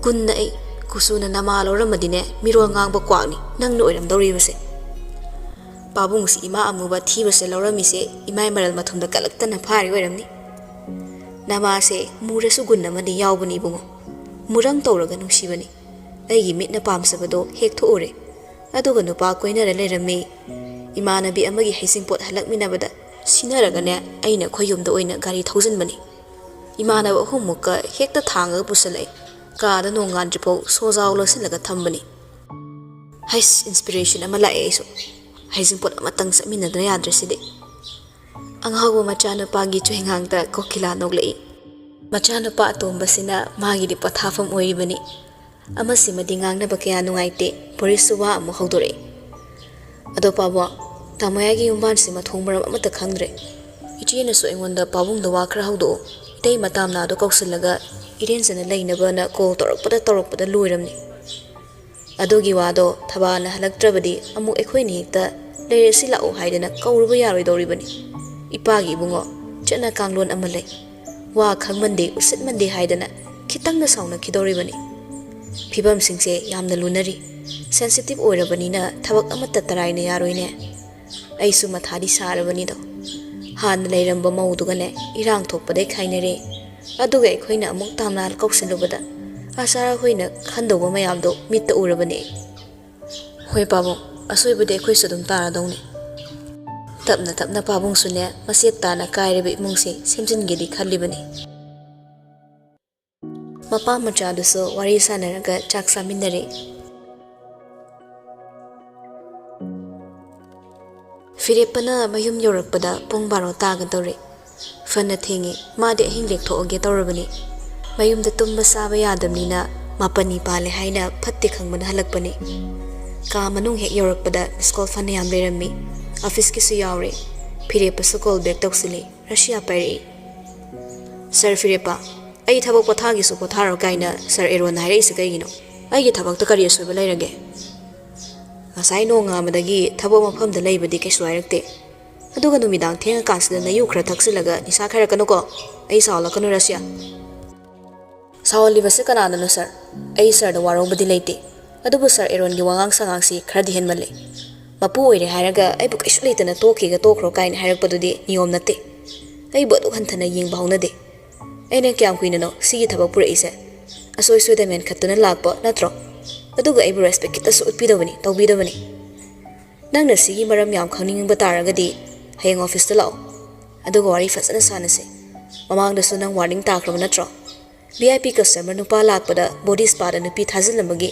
Kunna ai kusuna namaloramadine miro ngangba kwani nangna oiramdoribase. Babung si ima amuba thibase loramise imai maral mathumda kalaktana phari oiramni. Namase murasu gunna madi yawbani bungo. Murang tawraga nungsibani. Aigi mitna pamsabado hek thoore. Aduga nupa koinara leirami. Imanabi amagi haisingpot halakminabada sinaragane aina khoyumda oina gari thaujanbani. Imanaba hummuka hekta thanga pusalai. Kada nongan jipo sojaw losilaga thambani. Hais inspiration ama lae iso. Haisingpot amatang saminadra yadreside. Anghago machanapa gi chuhingangta kokila noglei. Machanapa atombasina magi di pathafam oiribani. Amasimadi ngangnaba kaya nungaite porisuwa amu hawdore. Ado pabo tamoyagi yumban sima thongmaram amata khangdre. Ichina so engonda pabungda wa khra hawdo. Itay matamna ado kausilaga irensana lainabana call torokpada loiramni. Adogi wado thabana halaktrabadi amu ekhoini hekta leiresi lao haidana kauruba yaroidoribani. Ipagi bungo chana kanglon amalai. Wa khangmande usitmande haidana khitangna sauna khidoribani. Phibam singse yamna lunari. Sensitive oirabanina thabak amata taraina yaroine. Aisu mathadi sarabani do. Han leiramba maudugane irang thokpade khainare. Aduga ekhoina amuk tamnal kausilubada ꯑꯁꯥꯔ ꯍꯣꯏꯅ ꯈꯟꯗꯧꯕ ꯃꯌꯥꯝꯗꯣ ꯃꯤꯠꯇ ꯎꯔꯕꯅꯤ꯫ ꯍꯣꯏ ꯄꯥꯕꯨꯡ, ꯑꯁꯣꯏꯕꯗꯤ ꯑꯩꯈꯣꯏꯁꯨ ꯑꯗꯨꯝ ꯇꯥꯔꯗꯧꯅꯤ꯫ ꯇꯞꯅ ꯇꯞꯅ ꯄꯥꯕꯨꯡꯁꯨꯅꯦ ꯃꯆꯦꯠ ꯇꯥꯅ ꯀꯥꯏꯔꯤꯕ ꯏꯃꯨꯡꯁꯤ ꯁꯦꯝꯖꯤꯟꯒꯦꯗꯤ ꯈꯜꯂꯤꯕꯅꯤ꯫ ꯃꯄꯥ ꯃꯆꯥꯗꯨꯁꯨ ꯋꯥꯔꯤ ꯁꯥꯟꯅꯔꯒ ꯆꯥꯛ ꯆꯥꯃꯤꯟꯅꯔꯦ꯫ ꯐꯤꯔꯦꯞꯄꯅ ꯃꯌꯨꯝ ꯌꯧꯔꯛꯄꯗ ꯄꯨꯡ 12 ꯇꯥꯒꯗꯧꯔꯦ꯫ ꯐꯅ ꯊꯦꯡꯉꯦ, ꯃꯥꯗꯤ ꯑꯍꯤꯡ ꯂꯦꯛꯊꯣꯛꯑꯒꯦ ꯇꯧꯔꯕꯅꯤ꯫ ꯃꯌꯨꯝꯗ ꯇꯨꯝꯕ ꯆꯥꯕ ꯌꯥꯗꯕꯅꯤꯅ ꯃꯥꯄꯟꯅꯤ ꯄꯥꯜꯂꯦ ꯍꯥꯏꯅ ꯐꯠꯇꯦ ꯈꯪꯕꯅ ꯍꯜꯂꯛꯄꯅꯤ꯫ ꯀꯥ ꯃꯅꯨꯡ ꯍꯦꯛ ꯌꯧꯔꯛꯄꯗ ꯃꯤꯁꯀꯣꯜ ꯐꯅ ꯌꯥꯝ ꯂꯩꯔꯝꯃꯤ꯫ ꯑꯣꯐꯤꯁꯀꯤꯁꯨ ꯌꯥꯎꯔꯦ꯫ ꯐꯤꯔꯦꯞꯄꯁꯨ ꯀꯣꯜ ꯕꯦꯛ ꯇꯧꯁꯤꯜꯂꯤ꯫ ꯔꯁꯤꯌꯥ ꯄꯥꯏꯔꯛꯏ꯫ ꯁꯔ ꯐꯤꯔꯦꯞꯄ, ꯑꯩ ꯊꯕꯛ ꯄꯣꯊꯥꯒꯤꯁꯨ ꯄꯣꯊꯥꯔꯣ ꯀꯥꯏꯅ ꯁꯔ ꯑꯦꯔꯣꯟꯅ ꯍꯥꯏꯔꯛꯏꯁꯦ ꯀꯩꯒꯤꯅꯣ? ꯑꯩꯒꯤ ꯊꯕꯛꯇ ꯀꯔꯤ ꯑꯁꯣꯏꯕ ꯂꯩꯔꯒꯦ? ꯉꯁꯥꯏ ꯅꯣꯡꯉꯥꯟꯕꯗꯒꯤ ꯊꯕꯛ ꯃꯐꯝꯗ ꯂꯩꯕꯗꯤ ꯀꯩꯁꯨ ꯍꯥꯏꯔꯛꯇꯦ꯫ ꯑꯗꯨꯒ ꯅꯨꯃꯤꯗꯥꯡ ꯊꯦꯡꯉꯀꯥꯟꯁꯤꯗ ꯅꯌꯨ ꯈꯔ ꯊꯛꯆꯤꯜꯂꯒ ꯅꯤꯁꯥ ꯈꯥꯏꯔꯛꯀꯅꯨꯀꯣ꯫ ꯑꯩ ꯁꯥꯎꯍꯜꯂꯛꯀꯅꯨ ꯔꯁꯤꯌꯥ꯫ ꯁꯥꯎꯍꯜꯂꯤꯕꯁꯤ ꯀꯅꯥꯅꯅꯣ ꯁꯔ? ꯑꯩ ꯁꯔꯗ ꯋꯥꯔꯧꯕꯗꯤ ꯂꯩꯇꯦ꯫ ꯑꯗꯨꯕꯨ ꯁꯔ ꯑꯦꯔꯣꯟꯒꯤ ꯋꯥꯉꯥꯡ ꯁꯉꯥꯡꯁꯤ ꯈꯔꯗꯤ ꯍꯦꯟꯃꯜꯂꯤ꯫ ꯃꯄꯨ ꯑꯣꯏꯔꯦ ꯍꯥꯏꯔꯒ ꯑꯩꯕꯨ ꯀꯩꯁꯨ ꯂꯩꯇꯅ ꯇꯣꯛꯈ꯭ꯔꯣ ꯀꯥꯏꯅ ꯍꯥꯏꯔꯛꯄꯗꯨꯗꯤ ꯅꯤꯌꯣꯝ ꯅꯠꯇꯦ꯫ ꯑꯩꯕꯨ ꯑꯗꯨꯛ ꯍꯟꯊꯅ ꯌꯦꯡꯕ ꯍꯧꯅꯗꯦ꯫ ꯑꯩꯅ ꯀꯌꯥꯝ ꯀꯨꯏꯅꯅꯣ ꯁꯤꯒꯤ ꯊꯕꯛ ꯄꯨꯔꯛꯏꯁꯦ? ꯑꯁꯣꯏ ꯁꯣꯏꯗ ꯃꯦꯟꯈꯠꯇꯨꯅ ꯂꯥꯛꯄ ꯅꯠꯇ꯭ꯔꯣ? ꯑꯗꯨꯒ ꯑꯩꯕꯨ ꯔꯦꯁꯄꯦꯛ ꯈꯤꯇꯁꯨ ꯎꯠꯄꯤꯗꯕꯅꯤ, ꯇꯧꯕꯤꯗꯕꯅꯤ꯫ ꯅꯪꯅ ꯁꯤꯒꯤ ꯃꯔꯝ ꯌꯥꯝ ꯈꯪꯅꯤꯡꯕ ꯇꯥꯔꯒꯗꯤ ꯍꯌꯦꯡ ꯑꯣꯐꯤꯁꯇ ꯂꯥꯛꯑꯣ, ꯑꯗꯨꯒ ꯋꯥꯔꯤ ꯐꯖꯅ ꯁꯥꯟꯅꯁꯤ꯫ ꯃꯃꯥꯡꯗꯁꯨ ꯅꯪ ꯋꯥꯔꯅꯤꯡ ꯇꯥꯈ꯭ꯔꯕ ꯅꯠꯇ꯭ꯔꯣ? VIP ꯀꯁꯇꯃꯔ ꯅꯨꯄꯥ ꯂꯥꯛꯄꯗ ꯕꯣꯗꯤ ꯁ꯭ꯄꯥꯗ ꯅꯨꯄꯤ ꯊꯥꯖꯤꯜꯂꯝꯕꯒꯤ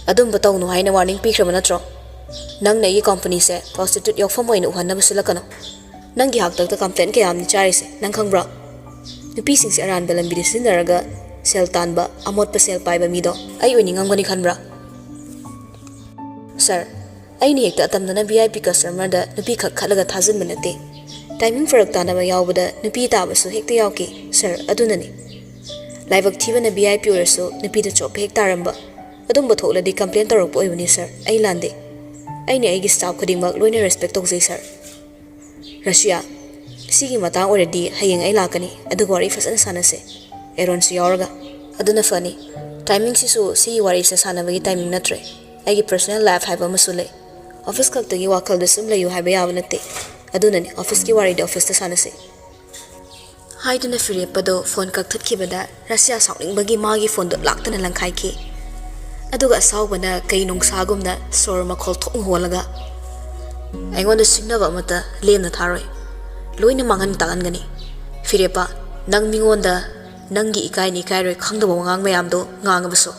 ꯑꯗꯨꯝꯕ ꯇꯧꯅꯨ ꯍꯥꯏꯅ ꯋꯥꯔꯅꯤꯡ ꯄꯤꯈ꯭ꯔꯕ ꯅꯠꯇ꯭ꯔꯣ? ꯅꯪꯅ ꯑꯩꯒꯤ ꯀꯝꯄꯅꯤꯁꯦ ꯄ꯭ꯔꯣꯁꯇꯤꯇ꯭ꯌꯨꯠ ꯌꯥꯎꯐꯝ ꯑꯣꯏꯅ ꯎꯍꯟꯅꯕ ꯁꯤꯜꯂꯛꯀꯅꯨ꯫ ꯅꯪꯒꯤ ꯍꯥꯛꯇꯛꯇ ꯀꯝꯄ꯭ꯂꯦꯟ ꯀꯌꯥꯝꯅꯤ ꯆꯥꯔꯤꯁꯦ, ꯅꯪ ꯈꯪꯕ꯭ꯔꯣ? ꯅꯨꯄꯤꯁꯤꯡꯁꯦ ꯑꯔꯥꯟꯕ ꯂꯝꯕꯤꯗ ꯁꯤꯖꯤꯟꯅꯔꯒ ꯁꯦꯜ ꯇꯥꯟꯕ, ꯑꯃꯣꯠꯄ ꯁꯦꯜ ꯄꯥꯏꯕ ꯃꯤꯗꯣ ꯑꯩ ꯑꯣꯏꯅꯤꯡꯉꯝꯒꯅꯤ ꯈꯟꯕ꯭ꯔꯥ? ꯁꯔ, ꯑꯩꯅ ꯍꯦꯛꯇ ꯑꯇꯝꯗꯅ VIP ꯀꯁꯇꯃꯔꯗ ꯅꯨꯄꯤ ꯈꯛ ꯈꯠꯂꯒ ꯊꯥꯖꯤꯟꯕ ꯅꯠꯇꯦ꯫ ꯇꯥꯏꯃꯤꯡ ꯐꯔꯛ ꯇꯥꯅꯕ ꯌꯥꯎꯕꯗ ꯅꯨꯄꯤ ꯇꯥꯕꯁꯨ ꯍꯦꯛꯇ ꯌꯥꯎꯈꯤ ꯁꯔ, ꯑꯗꯨꯅꯅꯤ꯫ ꯂꯥꯏꯕꯛ ꯊꯤꯕꯅ VIP ꯑꯣꯏꯔꯁꯨ ꯅꯨꯄꯤꯗ ꯆꯣꯞꯄ ꯍꯦꯛ ꯇꯥꯔꯝꯕ꯫ ꯑꯗꯨꯝꯕ ꯊꯣꯛꯂꯗꯤ ꯀꯝꯄ꯭ꯂꯦꯟ ꯇꯧꯔꯛꯄ ꯑꯣꯏꯕꯅꯤ ꯁꯔ, ꯑꯩ ꯂꯥꯟꯗꯦ꯫ ꯑꯩꯅ ꯑꯩꯒꯤ ꯁ꯭ꯇꯥꯐ ꯈꯨꯗꯤꯡꯃꯛ ꯂꯣꯏꯅ ꯔꯦꯁꯄꯦꯛ ꯇꯧꯖꯩ ꯁꯔ꯫ ꯔꯁꯤꯌꯥ, ꯁꯤꯒꯤ ꯃꯇꯥꯡ ꯑꯣꯏꯔꯗꯤ ꯍꯌꯦꯡ ꯑꯩ ꯂꯥꯛꯀꯅꯤ, ꯑꯗꯨꯒ ꯋꯥꯔꯤ ꯐꯖꯅ ꯁꯥꯟꯅꯁꯦ, ꯑꯦꯔꯣꯟꯁꯨ ꯌꯥꯎꯔꯒ꯫ ꯑꯗꯨꯅ ꯐꯅꯤ꯫ ꯇꯥꯏꯃꯤꯡꯁꯤꯁꯨ ꯁꯤꯒꯤ ꯋꯥꯔꯤꯁꯦ ꯁꯥꯟꯅꯕꯒꯤ ꯇꯥꯏꯃꯤꯡ ꯅꯠꯇ꯭ꯔꯦ꯫ ꯑꯩꯒꯤ ꯄꯔꯁꯣꯅꯦꯜ ꯂꯥꯏꯐ ꯍꯥꯏꯕ ꯑꯃꯁꯨ ꯂꯩ꯫ ꯑꯣꯐꯤꯁ ꯈꯛꯇꯒꯤ ꯋꯥꯈꯜꯗ ꯁꯨꯝ ꯂꯩꯌꯨ ꯍꯥꯏꯕ ꯌꯥꯕ ꯅꯠꯇꯦ꯫ ꯑꯗꯨꯅꯅꯤ ꯑꯣꯐꯤꯁꯀꯤ ꯋꯥꯔꯤꯗꯤ ꯑꯣꯐꯤꯁꯇ ꯁꯥꯟꯅꯁꯤ ꯍꯥꯏꯗꯨꯅ ꯐꯤꯔꯦꯞꯄꯗꯣ ꯐꯣꯟ ꯀꯛꯊꯠꯈꯤꯕꯗ ꯔꯁꯤꯌꯥ ꯁꯥꯎꯅꯤꯡꯕꯒꯤ ꯃꯥꯒꯤ ꯐꯣꯟꯗꯣ ꯂꯥꯛꯇꯅ ꯂꯪꯈꯥꯏꯈꯤ꯫ ꯑꯗꯨꯒ ꯑꯁꯥꯎꯕꯅ ꯀꯩ ꯅꯨꯡꯁꯥꯒꯨꯝꯅ ꯁꯣꯔ ꯃꯈꯣꯜ ꯊꯣꯛꯅ ꯍꯣꯜꯂꯒ, ꯑꯩꯉꯣꯟꯗ ꯁꯤꯡꯅꯕ ꯑꯃꯠꯇ ꯂꯦꯝꯅ ꯊꯥꯔꯣꯏ, ꯂꯣꯏꯅ ꯃꯥꯡꯍꯟ ꯇꯥꯛꯍꯟꯒꯅꯤ꯫ ꯐꯤꯔꯦꯞꯄ, ꯅꯪ ꯃꯤꯉꯣꯟꯗ ꯅꯪꯒꯤ ꯏꯀꯥꯏꯅꯤ ꯏꯀꯥꯏꯔꯣꯏ ꯈꯪꯗꯕ ꯋꯥꯉꯥꯡ ꯃꯌꯥꯝꯗꯣ ꯉꯥꯡꯉꯕꯁꯨ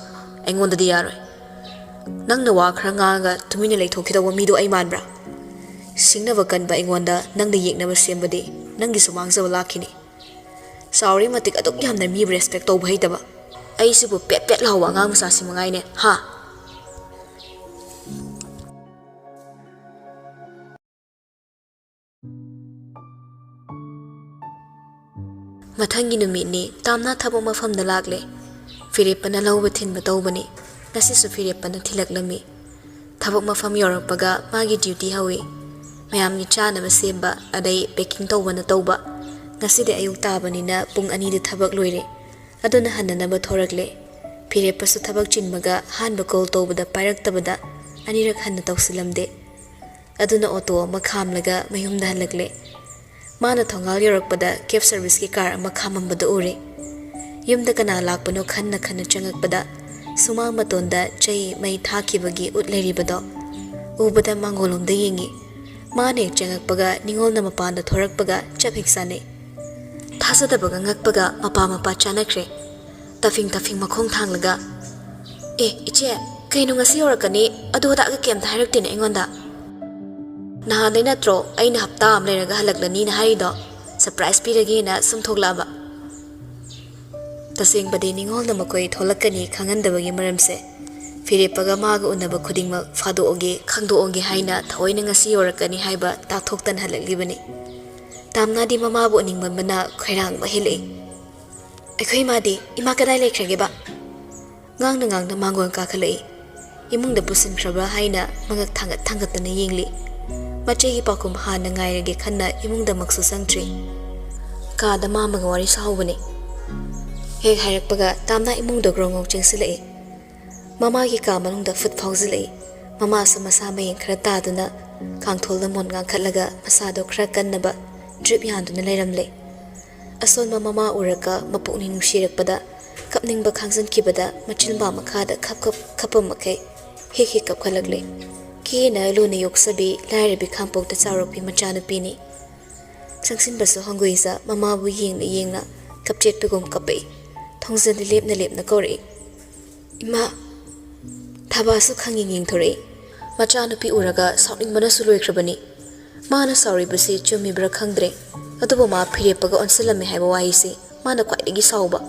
ꯑꯩꯉꯣꯟꯗꯗꯤ ꯌꯥꯔꯣꯏ꯫ ꯅꯪꯅ ꯋꯥ ꯈꯔ ꯉꯥꯡꯉꯒ ꯇꯨꯃꯤꯟꯅ ꯂꯩꯊꯣꯛꯈꯤꯗꯧꯕ ꯃꯤꯗꯣ ꯑꯩ ꯃꯥꯟꯕ꯭ꯔꯥ? ꯁꯤꯡꯅꯕ ꯀꯟꯕ ꯑꯩꯉꯣꯟꯗ ꯅꯪꯅ ꯌꯦꯛꯅꯕ ꯁꯦꯝꯕꯗꯤ ꯅꯪꯒꯤꯁꯨ ꯃꯥꯡꯖꯕ ꯂꯥꯛꯈꯤꯅꯤ꯫ ꯆꯥꯎꯔꯤ ꯃꯇꯤꯛ ꯑꯗꯨꯛ ꯌꯥꯝꯅ ꯃꯤꯕꯨ ꯔꯦꯁꯄꯦꯛ ꯇꯧꯕ ꯍꯩꯇꯕ ꯑꯩꯁꯤꯕꯨ ꯄꯦꯠ ꯄꯦꯠ ꯂꯥꯎꯕ ꯑꯉꯥꯡ ꯃꯆꯥꯁꯤ ꯃꯉꯥꯏꯅꯦ, ꯍꯥ? ꯃꯊꯪꯒꯤ ꯅꯨꯃꯤꯠꯅꯤ ꯇꯥꯝꯅ ꯊꯕꯛ ꯃꯐꯝꯗ ꯂꯥꯛꯂꯦ꯫ ꯐꯤꯔꯦꯞꯄꯅ ꯂꯧꯕ ꯊꯤꯟꯕ ꯇꯧꯕꯅꯤ꯫ ꯉꯁꯤꯁꯨ ꯐꯤꯔꯦꯞꯄꯅ ꯊꯤꯜꯂꯛꯂꯝꯃꯤ꯫ ꯊꯕꯛ ꯃꯐꯝ ꯌꯧꯔꯛꯄꯒ ꯃꯥꯒꯤ ꯗ꯭ꯌꯨꯇꯤ ꯍꯧꯏ꯫ ꯃꯌꯥꯝꯒꯤ ꯆꯥꯅꯕ ꯁꯦꯝꯕ, ꯑꯗꯩ ꯄꯦꯛꯀꯤꯡ ꯇꯧꯕꯅ ꯇꯧꯕ꯫ ꯉꯁꯤꯗꯤ ꯑꯌꯨꯛ ꯇꯥꯕꯅꯤꯅ ꯄꯨꯡ 2ꯗ ꯊꯕꯛ ꯂꯣꯏꯔꯦ꯫ ꯑꯗꯨꯅ ꯍꯟꯅꯅꯕ ꯊꯣꯔꯛꯂꯦ꯫ ꯐꯤꯔꯦꯞꯄꯁꯨ ꯊꯕꯛ ꯆꯤꯟꯕꯒ ꯑꯍꯥꯟꯕ ꯀꯣꯜ ꯇꯧꯕꯗ ꯄꯥꯏꯔꯛꯇꯕꯗ ꯑꯅꯤꯔꯛ ꯍꯟꯅ ꯇꯧꯁꯤꯜꯂꯝꯗꯦ꯫ ꯑꯗꯨꯅ ꯑꯣꯇꯣ ꯑꯃ ꯈꯥꯝꯂꯒ ꯃꯌꯨꯝꯗ ꯍꯜꯂꯛꯂꯦ꯫ ꯃꯥꯅ ꯊꯣꯡꯒꯥꯜ ꯌꯧꯔꯛꯄꯗ ꯀꯦꯕ ꯁꯔꯚꯤꯁꯀꯤ ꯀꯥꯔ ꯑꯃ ꯈꯥꯝꯃꯝꯕꯗꯨ ꯎꯔꯦ꯫ ꯌꯨꯝꯗ ꯀꯅꯥ ꯂꯥꯛꯄꯅꯣ ꯈꯟꯅ ꯆꯪꯉꯛꯄꯗ ꯁꯨꯃꯥꯡ ꯃꯇꯣꯟꯗ ꯆꯩ ꯃꯩ ꯊꯥꯈꯤꯕꯒꯤ ꯎꯠ ꯂꯩꯔꯤꯕꯗꯣ ꯎꯕꯗ ꯃꯥꯡꯒꯣꯜꯂꯣꯝꯗ ꯌꯦꯡꯉꯤ꯫ ꯃꯥꯅ ꯍꯦꯛ ꯆꯪꯉꯛꯄꯒ ꯅꯤꯉꯣꯜꯅ ꯃꯄꯥꯟꯗ ꯊꯣꯔꯛꯄꯒ ꯆꯞ ꯍꯦꯛ ꯆꯥꯅꯩ꯫ ꯊꯥꯖꯗꯕꯒ ꯉꯛꯄꯒ ꯃꯄꯥ ꯆꯥꯅꯈ꯭ꯔꯦ꯫ ꯇꯐꯤꯡ ꯃꯈꯣꯡ ꯊꯥꯡꯂꯒ, ꯑꯦ ꯏꯆꯦ, ꯀꯩꯅꯣ ꯉꯁꯤ ꯌꯧꯔꯛꯀꯅꯤ ꯑꯗꯨ ꯑꯗꯥꯒ ꯀꯩꯝꯇ ꯍꯥꯏꯔꯛꯇꯦꯅꯦ ꯑꯩꯉꯣꯟꯗ? ꯅꯍꯥꯟꯗꯩ ꯅꯠꯇ꯭ꯔꯣ ꯑꯩꯅ ꯍꯞꯇꯥ ꯑꯃ ꯂꯩꯔꯒ ꯍꯜꯂꯛꯂꯅꯤꯅ ꯍꯥꯏꯔꯤꯗꯣ? ꯁꯔꯄ꯭ꯔꯥꯏꯖ ꯄꯤꯔꯒꯦꯅ ꯁꯨꯝ ꯊꯣꯛꯂꯛꯑꯕ꯫ ꯇꯁꯦꯡꯕꯗꯤ ꯅꯤꯉꯣꯜꯅ ꯃꯈꯣꯏ ꯊꯣꯛꯂꯛꯀꯅꯤ ꯈꯪꯍꯟꯗꯕꯒꯤ ꯃꯔꯝꯁꯦ ꯐꯤꯔꯦꯞꯄꯒ ꯃꯥꯒ ꯎꯅꯕ ꯈꯨꯗꯤꯡꯃꯛ ꯐꯥꯗꯣꯛꯑꯒꯦ ꯈꯪꯗꯣꯛꯑꯒꯦ ꯍꯥꯏꯅ ꯊꯑꯣꯏꯅ ꯉꯁꯤ ꯌꯧꯔꯛꯀꯅꯤ ꯍꯥꯏꯕ ꯇꯥꯛꯊꯣꯛꯇꯅ ꯍꯜꯂꯛꯂꯤꯕꯅꯤ꯫ ꯇꯥꯝꯅꯥꯗꯤ ꯃꯃꯥꯕꯨ ꯎꯅꯤꯡꯃꯟꯕꯅ ꯈꯣꯏꯔꯥꯡꯕ ꯍꯦꯜꯂꯛꯏ꯫ ꯑꯩꯈꯣꯏ ꯃꯥꯗꯤ, ꯏꯃꯥ ꯀꯗꯥꯏ ꯂꯩꯈ꯭ꯔꯒꯦꯕ? ꯉꯥꯡꯅ ꯃꯥꯡꯒꯣꯜ ꯀꯥꯈꯠꯂꯛꯏ꯫ ꯏꯃꯨꯡꯗ ꯄꯨꯁꯤꯟꯈ꯭ꯔꯕ꯭ꯔꯥ ꯍꯥꯏꯅ ꯃꯉꯛ ꯊꯥꯡꯒꯠꯇꯅ ꯌꯦꯡꯂꯤ꯫ ꯃꯆꯦꯒꯤ ꯄꯥꯎꯈꯨꯝ ꯍꯥꯟꯅ ꯉꯥꯏꯔꯒꯦ ꯈꯟꯅ ꯏꯃꯨꯡꯗꯃꯛꯁꯨ ꯆꯪꯗ꯭ꯔꯤ꯫ ꯀꯥꯗ ꯃꯥꯝꯃꯒ ꯋꯥꯔꯤ ꯁꯥꯍꯧꯕꯅꯤ꯫ ꯍꯦꯛ ꯍꯥꯏꯔꯛꯄꯒ ꯇꯥꯝꯅꯥ ꯏꯃꯨꯡꯗ ꯒ꯭ꯔꯣꯡ ꯆꯦꯟꯁꯤꯜꯂꯛꯏ꯫ ꯃꯃꯥꯒꯤ ꯀꯥ ꯃꯅꯨꯡꯗ ꯐꯨꯠ ꯐꯥꯎꯖꯤꯜꯂꯛꯏ꯫ ꯃꯃꯥꯁꯨ ꯃꯁꯥ ꯃꯌꯦꯡ ꯈꯔ ꯇꯥꯗꯨꯅ ꯀꯥꯡꯊꯣꯜꯗ ꯃꯣꯟ ꯉꯥꯡꯈꯠꯂꯒ ꯃꯁꯥꯗꯣ ꯈꯔ ꯀꯟꯅꯕ ꯗ꯭ꯔꯤꯞ ꯌꯥꯟꯗꯨꯅ ꯂꯩꯔꯝꯂꯦ꯫ ꯑꯁꯣꯟꯕ ꯃꯃꯥ ꯎꯔꯒ ꯃꯄꯨꯛꯅꯤꯡ ꯅꯨꯡꯁꯤꯔꯛꯄꯗ kapning ba khangsan kibada machin ba makhada khapam makai he kap khalagle ki na lo ne yoksabi laire bi khampok ta charopi machanu pini sangsin baso hanguisa mama bu yengna kapchet pegom kapai thongzen lep na kore ima thabasu khanging yeng thore machanu pi uraga sauning mana suloi khrabani mana sauri basi chumi bra khangdre adubo ma phirepaga onselame haiba waisi mana kwaidagi sauba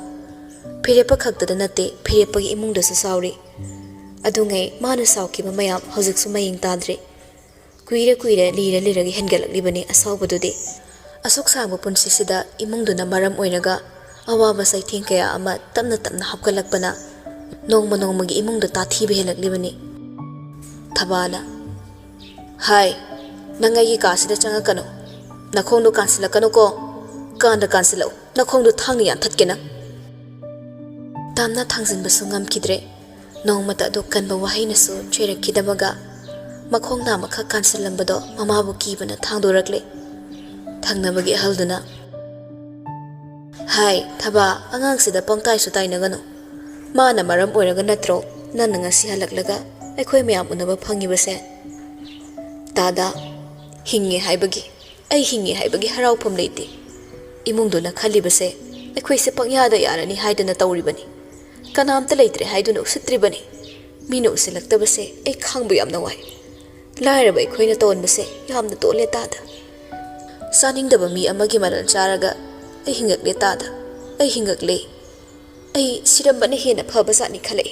phirepa khakta nate phirepa gi imung da sa sauri adungai mana sauki mayam hojik su maying tadre kuira lira gi hengalak libani asawbadudi asok sangbu punsi sida imung duna maram oinaga awaba saithing kaya ama tamna hapkalakpana nongma gi imung da tathi be helak libani thabana hai nangai gi kasida changa kano nakhong do kansila kano ko kanda kansila nakhong do thangni yan thatkena tamna thangjin basungam kidre nongmata do kanba wahaina su chera kidamaga makhong na makha kansilambado mama bu kibana thangdorakle thangnabagi halduna hai thaba angang sida pangtai su tai nagano mana maram oiraga natro nananga si halaklaga aikhoi mayam unaba phangi base tada hinge haibagi harau pham leite imung do na khali base aikhoi se pangya da yarani haidana tawribani kanamta leitre haiduna usitribani mino usilakta base ai khangbu yamna wai lairaba aikhoi ton base yamna tole tada saning daba mi amagi maral charaga ai hingakle tada ai hingakle ai sirambane hena phabasani khale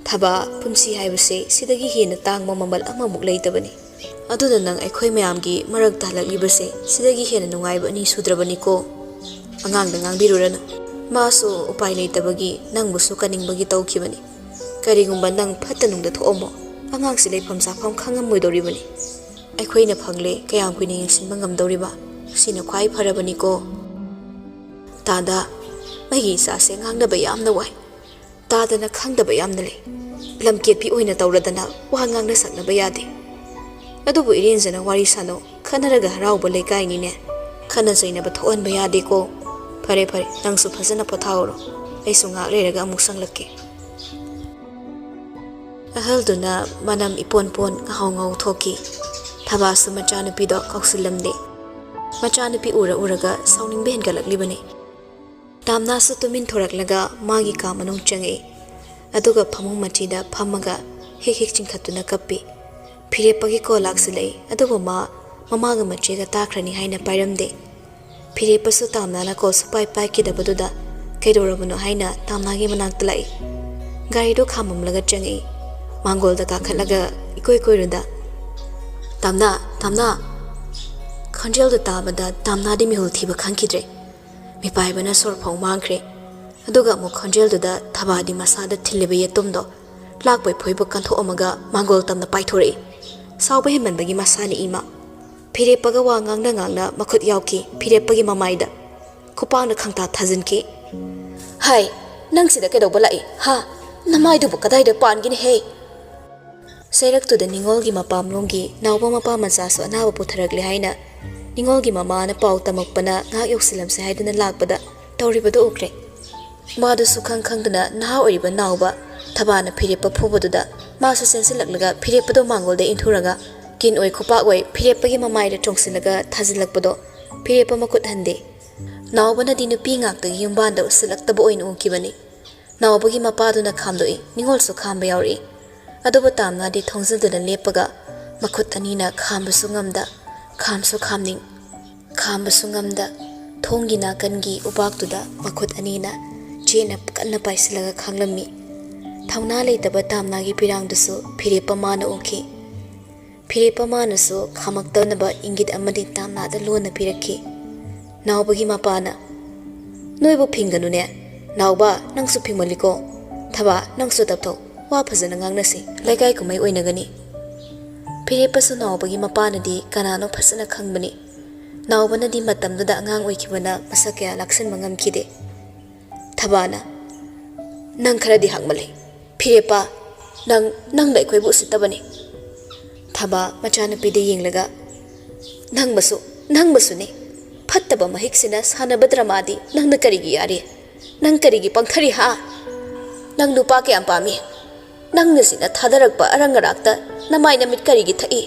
thaba punsi haibase sidagi hena tangma mamal amamuk leitabani aduna nang aikhoi mayamgi marak talakibase sidagi hena nungai bani sudrabani ko angang da ngangbirurana maso upai leitabagi nangbusu kaningbagi tawkhibani karigumba nang phatanungda thomo angang si leifam safam khangam moidoribani aikhoi na phangle kayam kuini yengsinba ngamdoriba sina khwai pharabani ko tada magi sa se ngangnaba yamna wai tada na khangdaba yamna le lamket pi oina tawradana wa ngangna saknaba yade adubu irenjana wari sano khanaraga harauba lekai ni ne khana jainaba thoanba yade ko fare nangsu phajana pothauro aisu ngak leraga amuk sanglakke ahalduna manam ipon ngau thoki thabasu machanu pi do kausilamde machanu pi uraga sauning ben galaklibani tamna su tumin thoraklaga magi ka manung change aduga phamung machida phamaga hek chingkhatuna kappi phirepagi ko laksilei adugo mamaga machiga takrani haina pairamde phirepasu tamna na ko supai kidabaduda kaidorabano haina tamnagi manaktlai gari do khamamlaga change mangol da kakhalaga ikoi runda tamna khanjel da tabada tamna di mihul thiba khangkidre mi paibana sor phau mangkhre aduga mo khanjel da thabadi masada thilebe yetumdo lakbai phoiba kantho amaga mangol tamna paithore sauba hemanbagi masani ima phirepaga wa ngangna makhut yauki phirepagi mamaida khupangna khangta thajinki hai nangsida kedoba lai ha namaidu bu kadai da pangini he serak tu da ningol gi mapamlongi nawba mapa macha so nawa putharakle haina ningol gi mama na pau tamakpana ngak yoksilam se haidana lakpada tawribado ukre madu sukhang khangdana naha oriba nawba thabana phirepa phubaduda masu sensilaklaga phirepado mangol de inthuraga kin oi khopa oi phirepagi mamai da chongsilaga thajilakpado phirepa makut hande nawbana dinu pi ngak ta yumbanda usilaktaba oin ukibani nawbagi mapaduna khamdoi ningol su khamba yauri aduba tamna di thongzildana lepaga makut anina khambasu ngamda khamsu ngamda thongi nakangi ubaktuda makut anina chena kanna paisilaga khanglammi thauna leitaba tamnagi pirangdusu phirepa mana uki phirepa manasu khamaktanaba ingit amadi tamna da lona pirakki nawbagi mapana noibu phinganu ne nawba nangsu phingmaliko thaba nangsu taptho wa phajana ngangnasi laikai kumai oinagani phirepasu nawbagi mapanadi kanano phasana khangbani nawbanadi matamduda angang oikibana masakya laksan mangam khide thabana nang kharadi hakmale phirepa nang dai khoibu sitabani thaba machana pide yenglaga nang basu ne phattaba mahiksina sanaba dramadi nangna karigi yare Nang karigi pangthari ha? Nang nupa kayang pami? Nang nasina thadarakpa arangarakta namay namit karigi thai?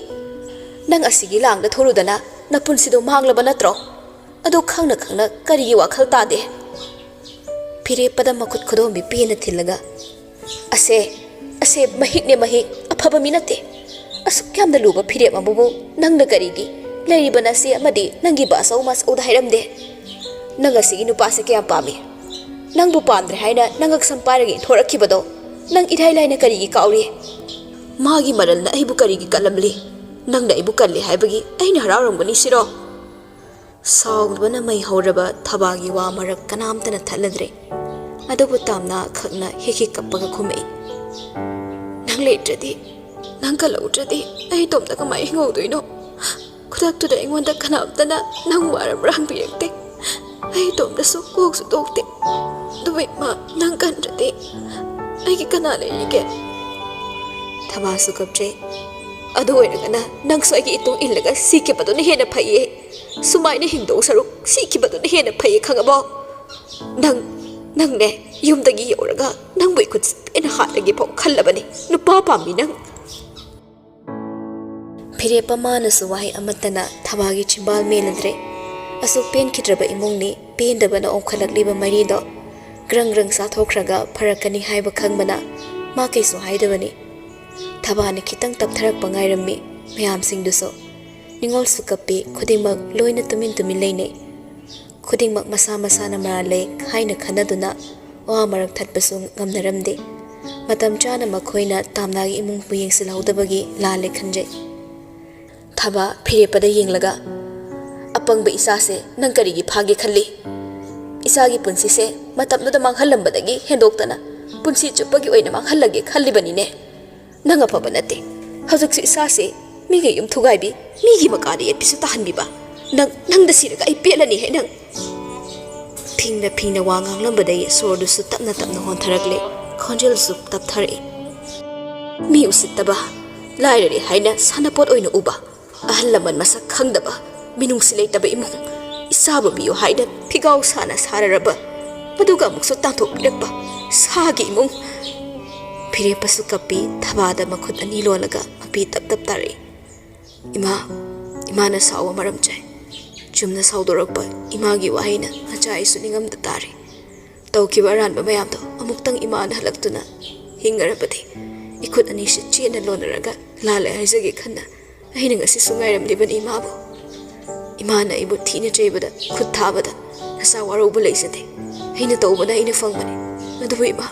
Nang asigi lang na thurudana na punsido mahanglaba natro? Ado khangna karigi wakhal tade? Pire pada makut khodombi pina thilaga. Ase mahik ne mahik apaba minate. Asuk kyamna luba pire mabubu nang na karigi. Lairiba nasi amadi nangi basa umas udahairamde. Nang asigi nupa se kayang pami? Nang bu pandre haina nangak samparagi thorakibado nang idhai laina karigi kauri magi maral na aibu karigi kalamli nang na aibu kalli haibagi aina hararamgani siro saugdbana mai horaba thabagi wa marak kanamtana thaladre adubu tamna khakna heki kappaga khumei nang letradi nang kalautradi ai tomda kamai ngaudoino khudak tuda ingonda kanamtana nang waram rambirekte ai tomda su koksu dokte dubai ma nang kandrade ai ki kana le ke thaba su kapje adu oiragana nang so ai itung illaga sike badone hena phaiye sumai ne hingdo saru sike badone hena phaiye khangabo nang ne yumdagi yoraga nang boi khut ena hatagi pho khallabani nupa pami nang phire pamana su wahi amatana thabagi chimbal meladre asuk pen khidraba imungni pen dabana omkhalakliba mari do grang sa thokraga pharakani haiba khangbana ma kaisu haidabani thabani khitang taptharak pangairami mayam singduso ningol sukapi khudingmak loina tumin leine khudingmak masa na marale haina khanaduna wa marak thatpasu ngamnaramde matam chana makhoina tamnagi imung puyeng silhaudabagi lale khanje thaba phire pada yenglaga apangba isase nang karigi phage khalli isagi punsi se matapno da manghalambadagi hendoktana punsi chupagi oina manghallage khallibani ne nanga pabanate hazuksu isase mige yum thugaibi migi makari episu tahanbiba nang da siraga ai pelani he nang phingna wangang lambadai sordu su tapna hontharakle khonjel sup tapthare mi usittaba lairari haina sanapot oina uba ahallaman masak khangdaba minung sileitaba imung isaba biyo haida pigau sana sararaba maduga mukso tanthok pirakpa sagi imung phire pasu kapi thabada makhut ani lolaga mapi tap tare ima na sawa maram chai chumna saudorakpa imagi wahaina achai suningam da tare tawkiba ranba mayamdo amuktang ima na halaktuna hingarabadi ikut ani shi chena lonaraga lale haizage khanna aina ngasi sungairam liban imabu imana ibu thina chebada khut thabada nasa warobu leisade aina tawbada aina fangbani adubu ima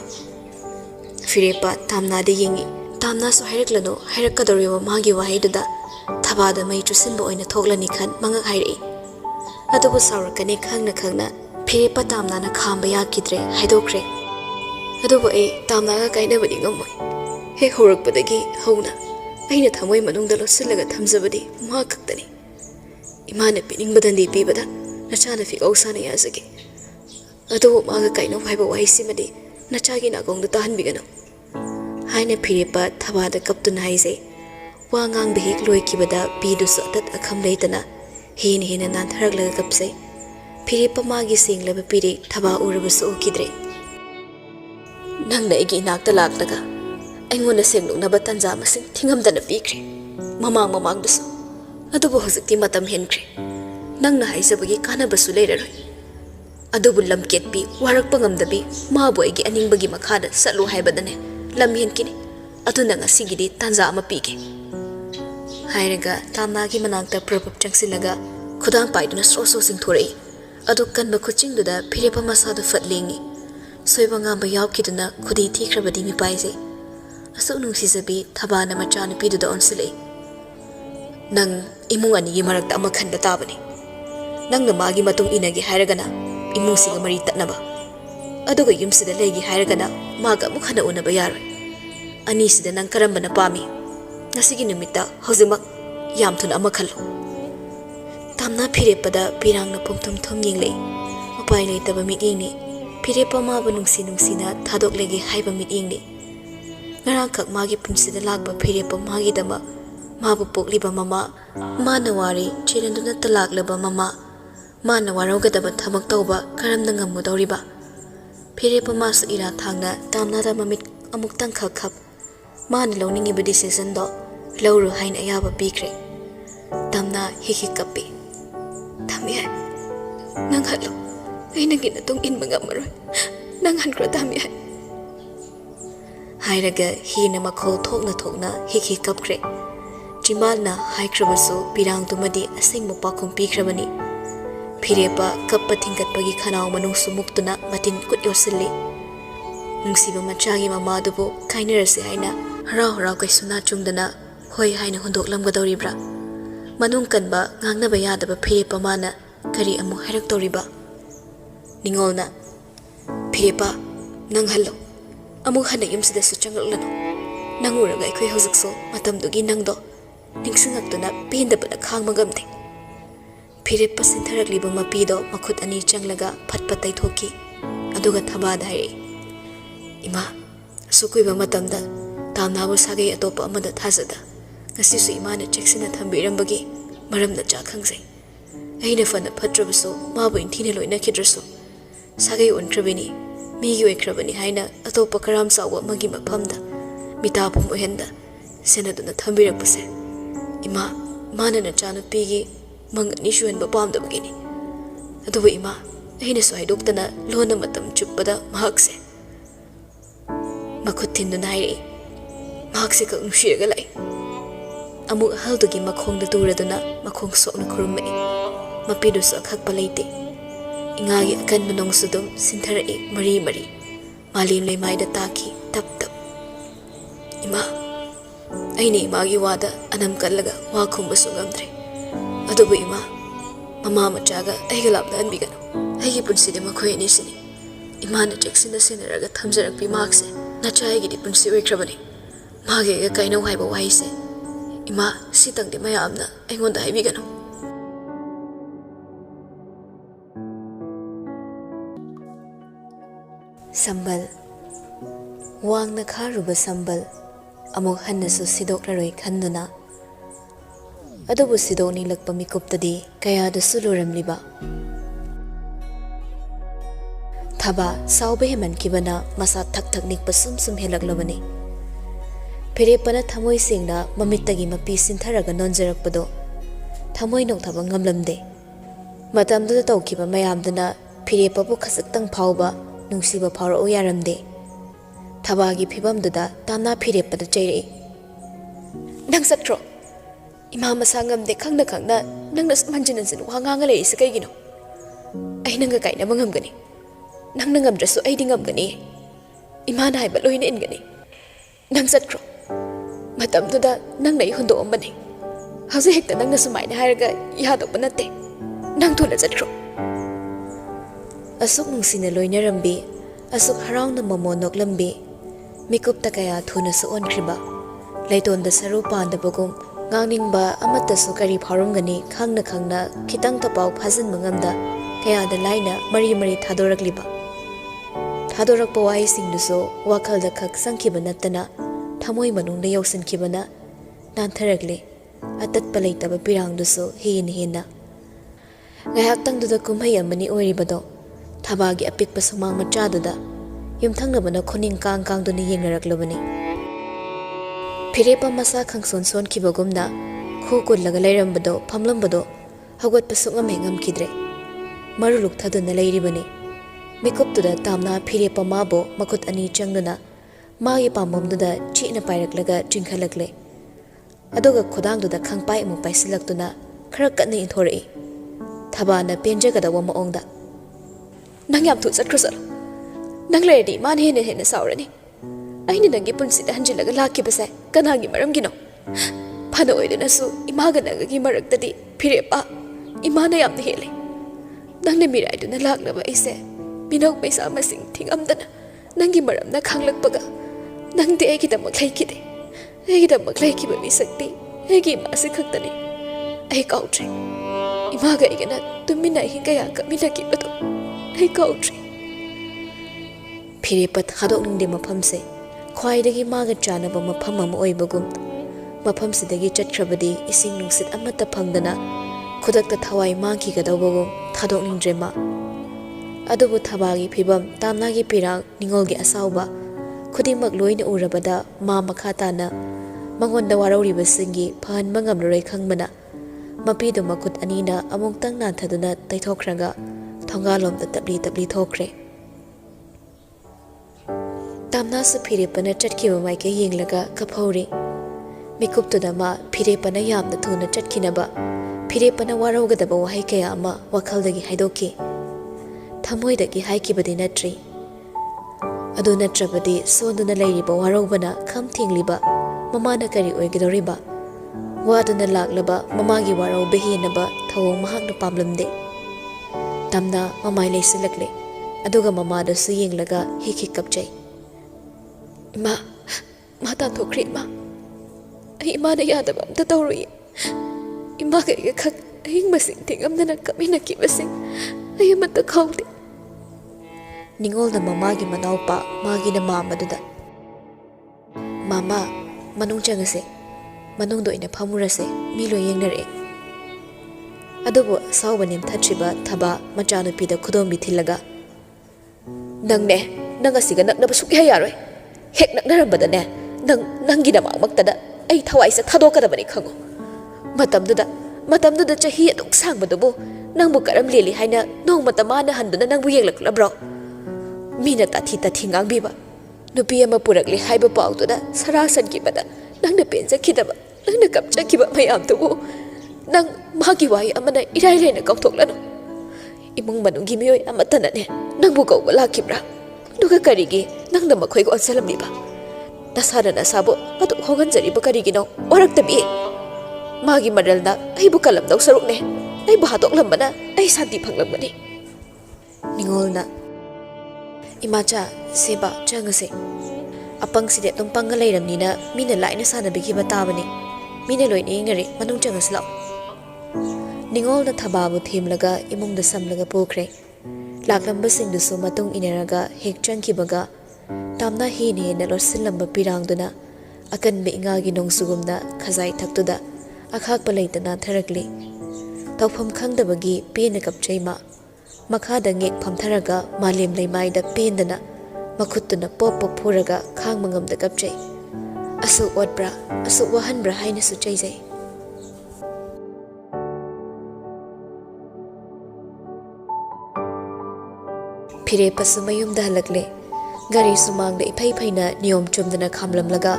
firepa tamna de yengi tamna so haireklano hairakadoriwa magi wahaiduda thabada mai chusinba oina thoglani khan mangak hairei adubu saurakane khangna firepa tamna na khamba yakidre haidokre adubu ai tamna ga kainabadi ngamoi he horakpadagi hauna aina thamoi manungda losillaga thamjabadi ma kaktani imana piningbadandi pibada nachana fi ausana yazage adu maga kaino haiba wahisimadi nachagi nagongda tahanbigano haina phirepa thabada kaptun haise wangang behik loikibada pidu satat akham leitana hena nan tharaglaga kapse phirepa magi singlaba pire thaba urabasu ukidre nangna igi nakta laklaga aingona senglungnaba tanja masing thingamdana pikre mamang dasu adubu hozikti matam henkre nangna haisabagi kanabasu leiraroi adubu lamketpi warakpa ngamdabi mabu aigi aningbagi makhada satlu haibadane lam henkini aduna ngasigidi tanja ama pige hairaga tamnagi manangta prabhap changsilaga khudang paiduna so singthorei adu kanba khuchingduda phirepa masadu fatlengi soiba ngamba yaukiduna khudi thikrabadi mi paise asu nungsisabi thabana machana piduda onsile nang imung ani gi marakta ama khanda tabani nang na magi matung inagi hairagana imung siga mari tatnaba aduga yumsida legi hairagana maga mukhana unaba yaroi ani sida nang karambana pami nasigi numita hozimak yam thun ama khallo tamna phirepada pirangna pomthum thom yinglei upai leitaba mi ingni phirepa ma banungsi na thadok legi haiba mi ingni ngarang kak magi punsida lakba phirepa magi dama mabu pokliba mama manawari chirenduna talaklaba mama manawaraugadaba thamak tawba karamna ngamudoriba Phirepa masu ira thangna tamnada mamit amuktang khap mana lawningi ba decision do lawru hain ayaba pikre tamna hiki kapi tami hai nang halo ai nangin atong in mangamaroi nang hankro tami hai hairaga hina makhol thokna hiki kapkre Jimalna haikrabaso pirang tumadi asing mo pakum pikrabani Phirepa kappa thingkatpagi khanau manung sumuktuna matin kut yosilli nungsiba machagi mamadubu kainarase haina harau kaisuna chungdana hoi haina hundoklamgadoribra manung kanba ngangnaba yadaba Phirepa mana kari amu hairaktoriba ningolna Phirepa nang hallo amu hana yumsida su changaklano nanguraga aikhoi hojikso matamdugi nangdo ningsingakduna pendabana khangmagamde Phirepa sintharagliba mapido makhut ani changlaga phatpat taithoki aduga thabada hai ima sukuiba matamda tamnabu sagai atopa amada thazada ngasisu imana cheksina thambirambagi maramna cha khangsai aina fana phatrabaso mabu inthina loina khidraso sagai onkrabini migi oikrabani haina atopa karam sawa magi maphamda mitapum ohenda senaduna thambirakpase ima mana na chanu pigi mangani shuan ba pam da bagini aduba ima aina so haidoktana lona matam chuppada mahakse makhutin du nairi mahakse ka nushiraga lai amu haldugi makhongda turaduna makhong sokna khurumai mapidu so khakpa leite ingagi akan manong sudum sinthara mari malim leimai da taki tap ima aini imagi wada anam kallaga wa khumba sugamdre adubu ima mama machaga aiga labda anbigano aigi punside makhoi ani sini imana cheksina senaraga thamjarakpi makse nachai gi punsi oikrabani mage ga kaino haiba waise ima sitangde mayamna aingonda haibigano sambal wangna kharuba sambal amuk hannasu sidoklaroi khanduna adubu sidoni lakpa mikuptadi kaya da suluramliba thaba saube heman kibana masa thak nikpa sum helaklabani Phirepana thamoi singna mamittagi mapi sintharaga nonjarakpado thamoi nok thaba ngamlamde matamdu tawkiba mayamduna Phirepa bu khasaktang phauba nungsiba pharo yaramde thabagi phibamduda tamna Phirepada chairei nang satro ima masangamde khangna nangna manjinansin wanganga le isa kaigino ai nanga kaina mangamgani nangna ngamdrasu ai dingamgani ima na haiba loina ingani nang satro matamduda nangna ihundo amani haze hekta nangna sumaina hairaga yadokba natte nang thula satro asuk nungsina loinarambi asuk harauna momonok lambi mikupta kaya thuna su onkhriba leitonda saru pandabagum ngangningba amata su kari pharumgani khangna khitang tapau phajin mangamda kaya da laina mari thadorakliba thadorakpa wai singduso wakhalda khak sangkhiba natana thamoi manungda yausankhibana nantharagle atatpa leitaba pirangduso hina ngayaktangduda kumhai amani oiribado thabagi apikpa sumang machaduda yumthangnabana khoning kangduna yengnaraklabani Phirepa masa khangson son khibagumna khu kullaga leirambado phamlambado hawatpa sungam kidre maruluk thaduna leiribani mikuptuda tamna Phirepa mabo makut ani changduna magi pamomduda china pairaklaga chingkhalakle adoga khodangduda khangpai mu paisilaktuna khara katna inthorei thabana penjagadawa maongda nang yam thu chatkhrusal nang lerdi man hene saurani aini nangi punsida hanjilaga lakibase kanagi maramgino phana oidinasu imaga nangagi maraktadi Phirepa imana yamna hele nangna miraiduna laknaba ise minok paisa masing thingamdana nangi maramna khanglakpaga nangde aigidamak laikide aigidamak laikiba misakti aigi masi khaktani ai kautre imaga igana tumina hingaya kaminakibado ai kautre Phirepa thadokningde mafamse khwaidagi maga chanaba mafam ama oibagum mafamsidagi chatkrabadi ising nungsit amata phangdana khudakta thawai mangki gadawbagum thadokningdrema ꯑꯗꯨꯕꯨ ꯊꯕꯥꯒꯤ ꯐꯤꯕꯝ ꯇꯥꯝꯅꯥꯒꯤ ꯄꯤꯔꯥꯡ ꯅꯤꯡꯉꯣꯜꯒꯤ ꯑꯁꯥꯎꯕ ꯈꯨꯗꯤꯡꯃꯛ ꯂꯣꯏꯅ ꯎꯔꯕꯗ ꯃꯥ ꯃꯈꯥ ꯇꯥꯅ ꯃꯉꯣꯟꯗ ꯋꯥꯔꯧꯔꯤꯕꯁꯤꯡꯒꯤ ꯐꯍꯟꯕ ꯉꯝꯂꯔꯣꯏ ꯈꯪꯕꯅ ꯃꯄꯤꯗꯨ ꯃꯈꯨꯠ ꯑꯅꯤꯅ ꯑꯃꯨꯛꯇꯪ ꯅꯥꯟꯊꯗꯨꯅ ꯇꯩꯊꯣꯛꯈ꯭ꯔꯒ ꯊꯣꯡꯒꯥꯜꯂꯣꯝꯗ ꯇꯞꯂꯤ ꯇꯞꯂꯤ ꯊꯣꯛꯈ꯭ꯔꯦ꯫ ꯇꯥꯝꯅꯥꯁꯨ ꯐꯤꯔꯦꯞꯄꯅ ꯆꯠꯈꯤꯕ ꯃꯥꯏꯀꯩ ꯌꯦꯡꯂꯒ ꯀꯞꯍꯧꯔꯤ꯫ ꯃꯤꯀꯨꯞꯇꯨꯗ ꯃꯥ ꯐꯤꯔꯦꯞꯄꯅ ꯌꯥꯝꯅ ꯊꯨꯅ ꯆꯠꯈꯤꯅꯕ ꯐꯤꯔꯦꯞꯄꯅ ꯋꯥꯔꯧꯒꯗꯕ ꯋꯥꯍꯩ ꯀꯌꯥ ꯑꯃ ꯋꯥꯈꯜꯗꯒꯤ ꯍꯥꯏꯗꯣꯛꯈꯤ꯫ ꯊꯃꯣꯏꯗꯒꯤ ꯍꯥꯏꯈꯤꯕꯗꯤ ꯅꯠꯇ꯭ꯔꯤ꯫ ꯑꯗꯨ ꯅꯠꯇ꯭ꯔꯕꯗꯤ ꯁꯣꯟꯗꯨꯅ ꯂꯩꯔꯤꯕ ꯋꯥꯔꯧꯕꯅ ꯈꯝ ꯊꯦꯡꯂꯤꯕ ꯃꯃꯥꯅ ꯀꯔꯤ ꯑꯣꯏꯒꯗꯧꯔꯤꯕ? ꯋꯥꯗꯨꯅ ꯂꯥꯛꯂꯕ ꯃꯃꯥꯒꯤ ꯋꯥꯔꯧꯕ ꯍꯦꯟꯅꯕ ꯊꯧꯑꯣꯡ ꯃꯍꯥꯛꯅ ꯄꯥꯝꯂꯝꯗꯦ꯫ ꯇꯝꯅ ꯃꯃꯥꯏ ꯂꯩꯁꯤꯜꯂꯛꯂꯦ, ꯑꯗꯨꯒ ꯃꯃꯥꯗꯁꯨ ꯌꯦꯡꯂꯒ ꯍꯤꯛ ꯍꯤꯛ ꯀꯞꯆꯩ꯫ ꯏꯃꯥ, ꯃꯥ ꯇꯥꯟꯊꯣꯛꯈ꯭ꯔꯦ ꯏꯃꯥ꯫ ꯑꯩ ꯏꯃꯥꯅ ꯌꯥꯗꯕ ꯑꯝꯇ ꯇꯧꯔꯣꯏꯌꯦ꯫ ꯏꯃꯥꯒ ꯑꯩꯒ ꯈꯛ ꯑꯍꯤꯡꯕꯁꯤꯡ ꯊꯦꯡꯉꯝꯗꯅ ꯀꯞꯃꯤꯟꯅꯈꯤꯕꯁꯤꯡ ꯑꯩ ꯑꯃꯠꯇ ꯈꯪꯗꯦ꯫ ꯅꯤꯡꯉꯣꯜꯅ ꯃꯃꯥꯒꯤ ꯃꯅꯥꯎꯄꯥ ꯃꯥꯒꯤꯅ ꯃꯥꯝꯕꯗꯨꯗ, ꯃꯥꯃꯥ, ꯃꯅꯨꯡ ꯆꯪꯉꯁꯦ, ꯃꯅꯨꯡꯗ ꯑꯣꯏꯅ ꯐꯝꯃꯨꯔꯁꯦ, ꯃꯤ ꯂꯣꯏ ꯌꯦꯡꯅꯔꯛꯑꯦ꯫ ꯑꯗꯨꯕꯨ ꯑꯁꯥꯎꯕ ꯅꯦꯝꯊꯠ꯭ꯔꯤꯕ ꯊꯕꯥ ꯃꯆꯥꯅꯨꯄꯤꯗ ꯈꯨꯗꯣꯝꯕꯤ ꯊꯤꯜꯂꯒ, ꯅꯪꯅꯦ, ꯅꯪ ꯑꯁꯤꯒ ꯅꯛꯅꯕ ꯁꯨꯛꯌꯥ ꯌꯥꯔꯣꯏ꯫ ꯍꯦꯛ ꯅꯛꯅꯔꯝꯕꯗꯅꯦ, ꯅꯪꯒꯤ ꯅꯃꯥꯡꯃꯛꯇꯗ ꯑꯩ ꯊꯋꯥꯏꯁꯦ ꯊꯥꯗꯣꯛꯀꯗꯕꯅꯤ ꯈꯪꯉꯣ꯫ ꯃꯇꯝꯗꯨꯗ ꯆꯍꯤ ꯑꯗꯨꯛ ꯁꯥꯡꯕꯗꯨꯕꯨ ꯅꯪꯕꯨ ꯀꯔꯝ ꯂꯦꯜꯂꯤ ꯍꯥꯏꯅ ꯅꯣꯡꯃꯇ ꯃꯥꯅ ꯍꯟꯗꯨꯅ ꯅꯪꯕꯨ ꯌꯦꯡꯂꯛꯂꯕ꯭ꯔꯣ? ꯃꯤꯅ ꯇꯥꯊꯤ ꯉꯥꯡꯕꯤꯕ, ꯅꯨꯄꯤ ꯑꯃ ꯄꯨꯔꯛꯂꯦ ꯍꯥꯏꯕ ꯄꯥꯎꯗꯨꯗ ꯁꯔꯥꯁꯟꯈꯤꯕꯗ ꯅꯪꯅ ꯄꯦꯟꯖꯈꯤꯗꯕ, ꯅꯪꯅ ꯀꯞꯆꯈꯤꯕ ꯃꯌꯥꯝꯗꯨꯕꯨ ꯅꯪ ꯃꯥꯒꯤ ꯋꯥꯍꯩ ꯑꯃꯅ ꯏꯔꯥꯏ ꯂꯥꯏꯅ ꯀꯥꯎꯊꯣꯛꯂꯅꯨ꯫ ꯏꯃꯨꯡ ꯃꯅꯨꯡꯒꯤ ꯃꯤꯑꯣꯏ ꯑꯃꯠꯇꯅꯅꯦ ꯅꯪꯕꯨ ꯀꯧꯕ ꯂꯥꯛꯈꯤꯕ꯭ꯔꯥ? ꯑꯗꯨꯒ ꯀꯔꯤꯒꯤ ꯅꯪꯅ ꯃꯈꯣꯏꯒ ꯑꯣꯟꯁꯤꯜꯂꯝꯂꯤꯕ? ꯅꯁꯥꯅ ꯅꯁꯥꯕꯨ ꯑꯗꯨꯛ ꯍꯣꯡꯍꯟꯖꯔꯤꯕ ꯀꯔꯤꯒꯤꯅꯣ? ꯑꯣꯔꯛꯇꯕꯤ! ꯃꯥꯒꯤ ꯃꯔꯜꯅ ꯑꯩꯕꯨ ꯀꯜꯂꯝꯗꯧ ꯁꯔꯨꯛꯅꯦ ꯑꯩꯕꯨ ꯍꯥꯠꯇꯣꯛꯂꯝꯕꯅ ꯑꯩ ꯁꯥꯟꯇꯤ ꯐꯪꯂꯝꯒꯅꯤ꯫ ꯅꯤꯡꯉꯣꯜꯅ, ꯏꯃꯥꯆꯥ, ꯁꯦꯕꯥ, ꯆꯪꯉꯁꯦ꯫ ꯑꯄꯪꯁꯤꯗꯤ ꯑꯗꯨꯝ ꯄꯪꯉ ꯂꯩꯔꯝꯅꯤꯅ ꯃꯤꯅ ꯂꯥꯏꯅ ꯁꯥꯟꯅꯕꯤꯈꯤꯕ ꯇꯥꯕꯅꯤ꯫ ꯃꯤꯅ ꯂꯣꯏꯅ ꯌꯦꯡꯅꯔꯤ, ꯃꯅꯨꯡ ꯆꯪꯉꯁꯤ ꯂꯥꯛꯑꯣ꯫ ꯅꯤꯡꯉꯣꯜꯅ ꯊꯕꯥꯕꯨ ꯊꯦꯝꯂꯒ ꯏꯃꯨꯡꯗ ꯁꯝꯂꯒ ꯄꯨꯈ꯭ꯔꯦ꯫ ꯂꯥꯛꯂꯝꯕꯁꯤꯡꯗꯨꯁꯨ ꯃꯇꯨꯡ ꯏꯟꯅꯔꯒ ꯍꯦꯛ ꯆꯪꯈꯤꯕꯒ ꯇꯥꯝꯅ ꯍꯦꯟꯅ ꯂꯣꯠꯁꯤꯜꯂꯝꯕ ꯄꯤꯔꯥꯡꯗꯨꯅ ꯑꯀꯟꯕ ꯏꯉꯥꯒꯤ ꯅꯣꯡꯆꯨꯒꯨꯝꯅ ꯈꯖꯥꯏ ꯊꯛꯇꯨꯗ ꯑꯈꯥꯛꯄ ꯂꯩꯇ ꯅꯥꯟꯊꯔꯛꯂꯤ꯫ ꯇꯧꯐꯝ ꯈꯪꯗꯕꯒꯤ ꯄꯦꯟꯅ ꯀꯞꯆꯩ ꯃꯥ꯫ ꯃꯈꯥꯗ ꯉꯦꯛ ꯐꯝꯊꯔꯒ ꯃꯥꯂꯦꯝ ꯂꯩꯃꯥꯏꯗ ꯄꯦꯟꯗꯅ ꯃꯈꯨꯠꯇꯨꯅ ꯄꯣꯞ ꯄꯣꯞ ꯐꯨꯔꯒ ꯈꯥꯡꯕ ꯉꯝꯗ ꯀꯞꯆꯩ꯫ ꯑꯁꯨꯛ ꯑꯣꯠꯄ꯭ꯔꯥ, ꯑꯁꯨꯛ ꯋꯥꯍꯟꯕ꯭ꯔꯥ ꯍꯥꯏꯅꯁꯨ ꯆꯩꯖꯩ꯫ ꯐꯤꯔꯦꯞꯄꯁꯨ ꯃꯌꯨꯝꯗ ꯍꯜꯂꯛꯂꯦ꯫ ꯒꯥꯔꯤ ꯁꯨꯃꯥꯡꯗ ꯏꯐꯩ ꯐꯩꯅ ꯅꯤꯌꯣꯝ ꯆꯨꯝꯗꯅ ꯈꯥꯝꯂꯝꯂꯒ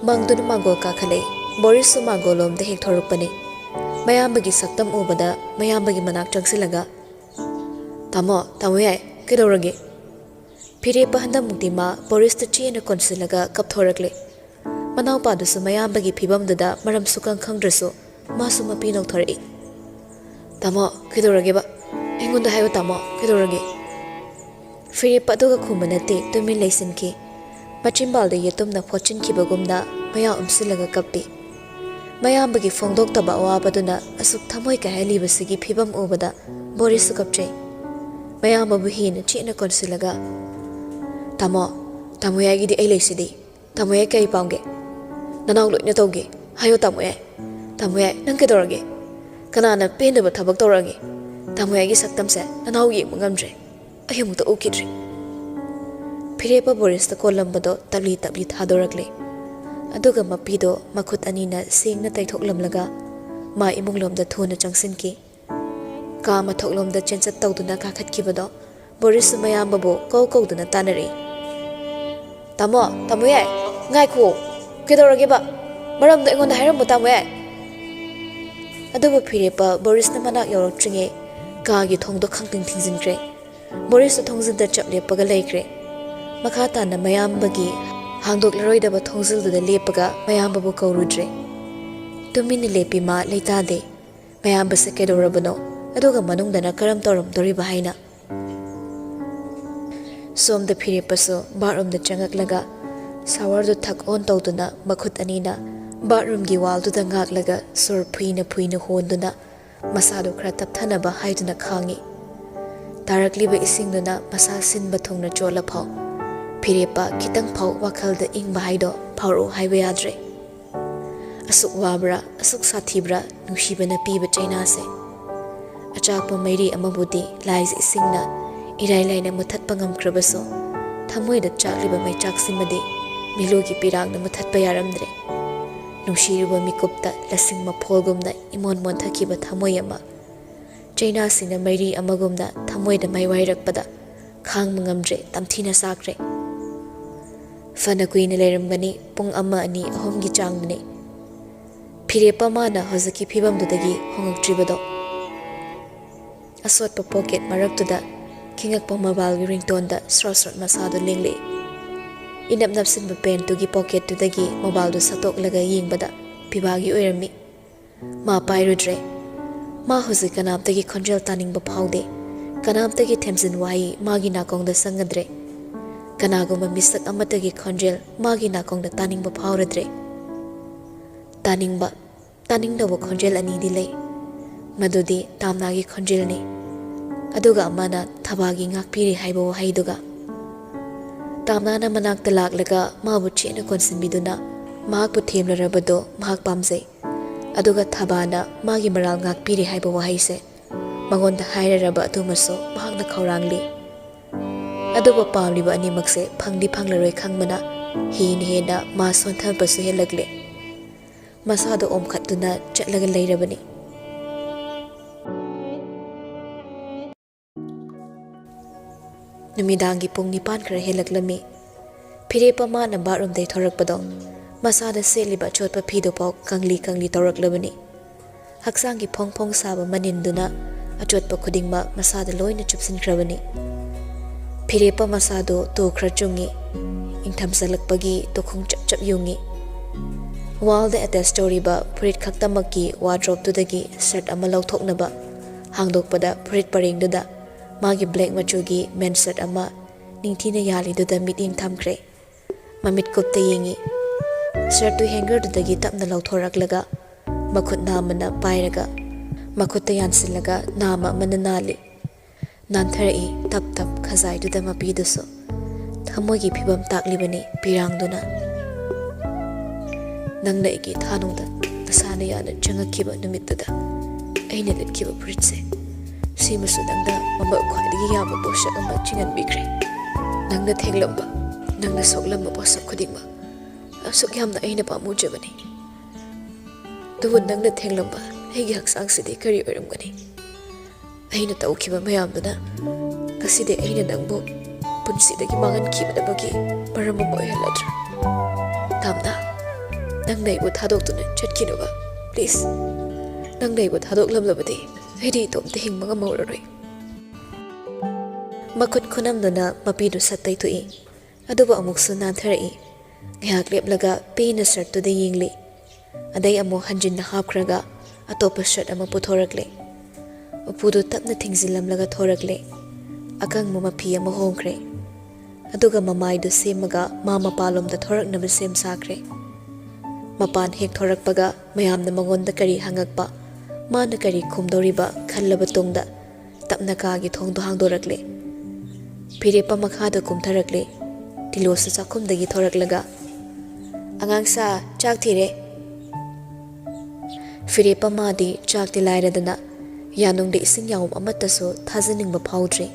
ꯃꯪꯗꯨꯅ ꯃꯥꯡꯒꯣꯜ ꯀꯥꯈꯠꯂꯛꯏ꯫ ꯕꯣꯔꯤꯁꯁꯨ ꯃꯥꯡꯒꯣꯜꯂꯣꯝꯗ ꯍꯦꯛ ꯊꯣꯔꯛꯄꯅꯤ꯫ ꯃꯌꯥꯝꯕꯒꯤ ꯁꯛꯇꯝ ꯎꯕꯗ ꯃꯌꯥꯝꯕꯒꯤ ꯃꯅꯥꯛ ꯆꯪꯁꯤꯜꯂꯒ, ꯇꯥꯃꯣ ꯌꯥꯏ, ꯀꯩꯗꯧꯔꯒꯦ? ꯐꯤꯔꯦꯞꯄ ꯍꯟꯗꯛꯃꯨꯛꯇꯤ ꯃꯥ ꯕꯣꯔꯤꯁꯇ ꯆꯦꯅ ꯀꯣꯟꯁꯤꯜꯂꯒ ꯀꯞꯊꯣꯔꯛꯂꯦ꯫ ꯃꯅꯥꯎꯄꯥꯗꯨꯁꯨ ꯃꯌꯥꯝꯕꯒꯤ ꯐꯤꯕꯝꯗꯨꯗ ꯃꯔꯝ ꯁꯨꯈꯪ ꯈꯪꯗ꯭ꯔꯁꯨ ꯃꯥꯁꯨ ꯃꯄꯤ ꯅꯧꯊꯣꯔꯛꯏ꯫ ꯇꯥꯃꯣ, ꯀꯩꯗꯧꯔꯒꯦꯕ? ꯑꯩꯉꯣꯟꯗ ꯍꯥꯏꯌꯣ ꯇꯥꯃꯣ, ꯀꯩꯗꯧꯔꯒꯦ? ꯐꯤꯔꯦꯞꯄ ꯑꯗꯨꯒ ꯈꯨꯝꯕ ꯅꯠꯇꯦ, ꯇꯨꯃꯤꯟ ꯂꯩꯁꯤꯟꯈꯤ꯫ ꯃꯆꯤꯟꯕꯥꯜꯗ ꯌꯦꯇꯨꯝꯅ ꯐꯣꯠꯆꯤꯟꯈꯤꯕꯒꯨꯝꯅ ꯃꯌꯥ ꯎꯝꯁꯤꯜꯂꯒ ꯀꯞꯄꯤ꯫ ꯃꯌꯥꯝꯕꯒꯤ ꯐꯣꯡꯗꯣꯛꯇꯕ ꯑꯋꯥꯕꯗꯨꯅ ꯑꯁꯨꯛ ꯊꯃꯣꯏ ꯀꯥꯏꯍꯜꯂꯤꯕꯁꯤꯒꯤ ꯐꯤꯕꯝ ꯎꯕꯗ ꯕꯣꯔꯤꯁꯁꯨ ꯀꯞꯆꯩ꯫ ꯃꯌꯥꯝꯕꯕꯨ ꯍꯦꯟꯅ ꯆꯦꯠꯅ ꯀꯣꯟꯁꯤꯜꯂꯒ, ꯇꯥꯃꯣ ꯌꯥꯏꯒꯤꯗꯤ ꯑꯩ ꯂꯩꯁꯤꯗꯤ꯫ ꯇꯥꯃꯣ ꯌꯥꯏ ꯀꯔꯤ ꯄꯥꯝꯒꯦ? ꯅꯅꯥꯎ ꯂꯣꯏꯅ ꯇꯧꯒꯦ, ꯍꯥꯏꯌꯣ ꯇꯥꯃꯣ ꯌꯥꯏ꯫ ꯇꯥꯃꯣ ꯌꯥꯏ, ꯅꯪ ꯀꯩꯗꯧꯔꯒꯦ? ꯀꯅꯥꯅ ꯄꯦꯟꯗꯕ ꯊꯕꯛ ꯇꯧꯔꯒꯦ? ꯇꯥꯃꯣ ꯌꯥꯏꯒꯤ ꯁꯛꯇꯝꯁꯦ ꯅꯅꯥꯎ ꯌꯦꯡꯕ ꯉꯝꯗ꯭ꯔꯦ, ꯑꯩ ꯑꯃꯨꯛꯇ ꯎꯈꯤꯗ꯭ꯔꯤ꯫ ꯐꯤꯔꯦꯞꯄ ꯕꯣꯔꯤꯁꯇ ꯀꯣꯜꯂꯝꯕꯗꯣ ꯇꯞꯂꯤ ꯇꯞꯂꯤ ꯊꯥꯗꯣꯔꯛꯂꯦ꯫ ꯑꯗꯨꯒ ꯃꯄꯤꯗꯣ ꯃꯈꯨꯠ ꯑꯅꯤꯅ ꯁꯦꯡꯅ ꯇꯩꯊꯣꯛꯂꯝꯂꯒ ꯃꯥ ꯏꯃꯨꯡꯂꯣꯝꯗ ꯊꯨꯅ ꯆꯪꯁꯤꯟꯈꯤ꯫ ꯀꯥ ꯃꯊꯛꯂꯣꯝꯗ ꯆꯦꯟꯆꯠ ꯇꯧꯗꯨꯅ ꯀꯥꯈꯠꯈꯤꯕꯗꯣ ꯕꯣꯔꯤꯁꯁꯨ ꯃꯌꯥꯝꯕꯕꯨ ꯀꯧꯗꯨꯅ ꯇꯥꯅꯔꯛꯏ꯫ ꯇꯥꯃꯣ ꯌꯥꯏ, ꯉꯥꯏꯈꯣ, ꯀꯩꯗꯧꯔꯒꯦꯕ? ꯃꯔꯝꯗꯣ ꯑꯩꯉꯣꯟꯗ ꯍꯥꯏꯔꯝꯃꯣ ꯇꯥꯃꯣ ꯌꯥꯏ꯫ ꯑꯗꯨꯕꯨ ꯐꯤꯔꯦꯞꯄ ꯕꯣꯔꯤꯁꯅ ꯃꯅꯥꯛ ꯌꯧꯔꯛꯇ꯭ꯔꯤꯉꯩ ꯀꯥꯒꯤ ꯊꯣꯡꯗꯣ ꯈꯪꯇꯤꯡ ꯊꯤꯡꯖꯤꯟꯈ꯭ꯔꯦ꯫ ꯕꯣꯔꯤꯁꯁꯨ ꯊꯣꯡꯖꯤꯟꯗ ꯆꯞ ꯂꯦꯞꯄꯒ ꯂꯩꯈ꯭ꯔꯦ꯫ ꯃꯈꯥ ꯇꯥꯅ ꯃꯌꯥꯝꯕꯒꯤ ꯍꯥꯡꯗꯣꯛꯂꯔꯣꯏꯗꯕ ꯊꯣꯡꯖꯤꯜꯗꯨꯗ ꯂꯦꯞꯄꯒ ꯃꯌꯥꯝꯕꯕꯨ ꯀꯧꯔꯨꯗ꯭ꯔꯦ꯫ ꯇꯨꯃꯤꯟꯅ ꯂꯦꯞꯄꯤ ꯃꯥ ꯂꯩꯇꯥꯗꯦ꯫ ꯃꯌꯥꯝꯕꯁꯦ ꯀꯩꯗꯧꯔꯕꯅꯣ, ꯑꯗꯨꯒ ꯃꯅꯨꯡꯗꯅ ꯀꯔꯝ ꯇꯧꯔꯝꯗꯣꯔꯤꯕ ꯍꯥꯏꯅ꯫ ꯁꯣꯝꯗ ꯐꯤꯔꯦꯞꯄꯁꯨ ꯕꯥꯠꯔꯨꯝꯗ ꯆꯪꯉꯛꯂꯒ ꯁꯥꯋꯔꯗꯨ ꯊꯛ ꯑꯣꯟ ꯇꯧꯗꯨꯅ ꯃꯈꯨꯠ ꯑꯅꯤꯅ ꯕꯥꯠꯔꯨꯝꯒꯤ ꯋꯥꯜꯗꯨꯗ ꯉꯥꯛꯂꯒ ꯁꯣꯔ ꯐꯨꯏꯅ ꯍꯣꯟꯗꯨꯅ ꯃꯁꯥꯗꯨ ꯈꯔ ꯇꯞꯊꯅꯕ ꯍꯥꯏꯗꯨꯅ ꯈꯥꯡꯉꯤ꯫ ꯇꯥꯔꯛꯂꯤꯕ ꯏꯁꯤꯡꯗꯨꯅ ꯃꯁꯥ ꯁꯤꯟꯕ ꯊꯨꯡꯅ ꯆꯣꯠꯂꯐꯥꯎ ꯐꯤꯔꯦꯞꯄ ꯈꯤꯇꯪ ꯐꯥꯎ ꯋꯥꯈꯜꯗ ꯏꯪꯕ ꯍꯥꯏꯗꯣ ꯐꯥꯎꯔꯛꯎ ꯍꯥꯏꯕ ꯌꯥꯗ꯭ꯔꯦ꯫ ꯑꯁꯨꯛ ꯋꯥꯕ꯭ꯔꯥ, ꯑꯁꯨꯛ ꯁꯥꯊꯤꯕ꯭ꯔꯥ ꯅꯨꯡꯁꯤꯕꯅ ꯄꯤꯕ ꯆꯩꯅꯥꯁꯦ? ꯑꯆꯥꯛꯄ ꯃꯩꯔꯤ ꯑꯃꯕꯨꯗꯤ ꯂꯥꯏꯖ ꯏꯁꯤꯡꯅ Irai laina muthatpa ngamkrabaso thamoida chakliba mai chaksimade milogi pirangna muthatpa yaramdre nungsiruba mikupta lasing mapholgumna imon monthakiba thamoi ama China sina mairi amagumna thamoida mai wairakpada khang mangamdre tamthina sakre Fana kuina leiramgani pung ama ani ahomgi changdne Phirepa mana hozaki phibamdudagi hongaktribado Aswatpa pocket maraktuda Kingakpa mobile ringtone da srot masado lingle Inap napsinba pen tugi pocket tudagi mobile du satok laga yingbada pibagi oirami Ma pairudre Ma hozik kanamtagi konjel taningba phaude kanamtagi themsin wahi magi nakongda sangadre Kanaguma misak amatagi konjel magi nakongda taningba phauradre Taningdawa konjel ani dilay Madudi tamnagi konjel ni Aduga amana thabagi ngakpiri haiba wahaiduga Tamnana manakta laklaga mabu chena konsinbiduna mahakpu themlarabado mahak pamjai Aduga thabana magi maral ngakpiri haiba wahaise mangonda hairaraba atumaso mahakna khaurangli Aduba pamliba animakse phangdi phanglaroi khangmana hena ma sonthapasu helagle Masado omkhatuna chatlaga leirabani Numidangi pung nipan kara helaklami Phirepa mana bathroom day thorakpado masada seliba chotpa phido pau kangli toraklabani Haksangi phong saba maninduna achotpa khudingma masada loina chupsinkrabani Phirepa masado to khrachungi ingthamsalakpagi tokhung chap yungi Wall the attached story ba purit khaktamaki wardrobe tudagi shirt ama lauthoknaba hangdokpada purit paringduda Magi black machugi men shirt ama ningthina yali duda meeting thamkre mamit kupta yingi shirt tu hanger dudagi tapna lauthoraklaga makhut namana pairaga makhutta yansilaga nama mananali nanthari tap khazai duda mapiduso thamogi phibam taklibani pirangduna nangna igi thanungda tasana yana changakkiba numittuda aina litkiba puritse Simasu nangda mama khwadigi yama poshak ama chingan bikre nangna thenglamba nangna soklamba posak khudingma asuk yamna aina pamujabani dubu nangna thenglamba aigi haksang sidi kari oiramgani aina tawkhiba mayamduna kaside aina nangbu punsidagi mangan khibadabagi maram ama oihaladra tamna nangna ibu thadoktuna chatkinuba please nangna ibu thadoklamlabadi Hedi tom tehing mga mauraroi. Makut khunamduna mapidu satay tui. Aduba amukso nanthari. Ngayag leplaga pina shirt to the yingli. Aday amo hanjin na hapkraga atopa shirt ama puthorakle. Upudu tap na tingzilamlaga thorakle. Akang mo mapi ama hongkre. Aduga mamay do semaga mama palom da thorak na basem sakre. Mapan hek thorakpaga mayam na mangonda kari hangagpa. Mana kari khumdoriba khallaba tongda tapna kagi thongdo hangdorakle Phirepa makhada kumtharakle tilosa chakhumdagi thoraklaga angangsa chak thire Phirepa madi chak tilairadana yanungde ising yawum amataso thajaningba phaudre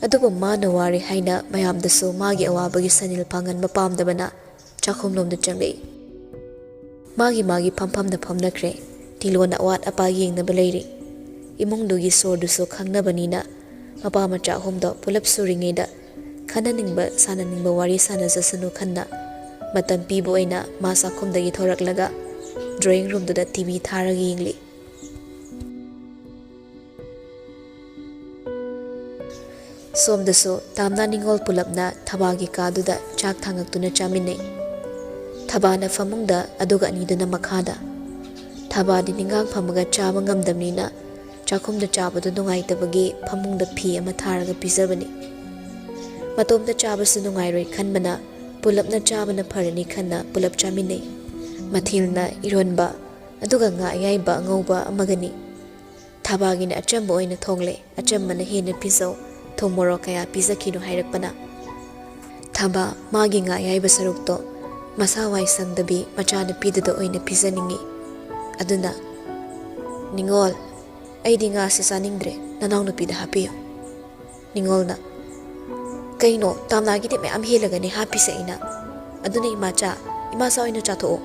aduba mana wari haina mayamdaso magi awabagi sanil pangan mapamdabana chakhumlomda changlei magi phamphamna phamnakre Tilona wat apa yeng na balayri. Imong dugi sorduso khang na banina. Mapa macha homdo pulap suringeda. Kananingba sananingba wari sana jasanu khanna. Matam pibo aina masa khumdagi thoraklaga. Drawing room duda TV tharagi yingli. Somdaso tamna ningol pulapna thabagi kaduda chak thangaktuna chaminai. Thabana famungda aduga aniduna makhada. Thabadi ningang phamaga chaba ngamdamnina chakhumda chabadu nungaitabagi phamungda phi ama tharaga pizabani matomda chabasu nungairoi khanbana pulapna chabana pharani khanna pulap chaminai mathilna ironba aduga nga ayaiba ngauba amagani thabagina achamba oina thongle achambana hena pizau thomoro kaya pizakhinu hairakpana thaba magi nga ayaiba sarukto masawai sangdabi machana pidada oina pizaningi Aduna, Ningol, ay di nga si saningdre, nanaw na pida hapiyo. Ningolna Kaino tamnagi de mayam helagani hapise aina aduna imacha imasa oina chatho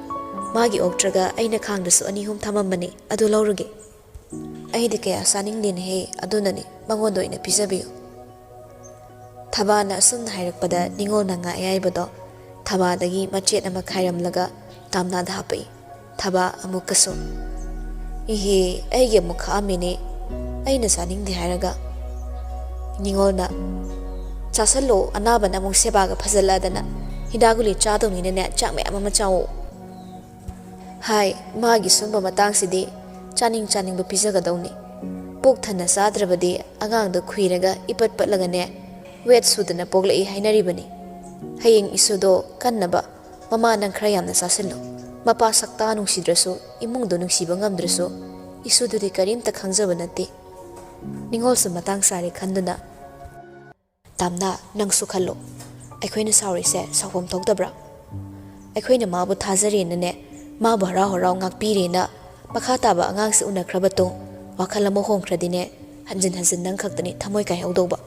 magi oktraga aina khangdasu ani hum thamambani adu lawruge ai de kaya saning din he adunani mangondo ina pijabiyo Thabana asumna hairakpada ningolna nga ayaibado thabadagi machet ama khairamlaga tamna da hapai thaba amukaso ihe aige mukha amine aina saning de hairaga ningolna Chasalo anaba namung sebaga fazaladana hidaguli chadong ni ne chak me ama chao hai magi sumba matang sidi chaning ba pijaga dawni pok thana sadrabadi agang da khuiraga ipat patlaga ne wet sudana poglai hainari bani hayeng isudo kannaba mama nang khra yamna sasillo mapa sakta nungsidrasu imung do nungsiba ngamdrasu isudu di karim ta khangjaba nate ningol su matang sare khanduna Tamna nang sukhalo aikoina sauri se sawom tokdabra aikoina mabu thazari nane ma bhara horau ngakpiri na makhata ba angang se unakhrabato wakhalamo hongkhradine hanjin nang khaktani thamoi kai haudoba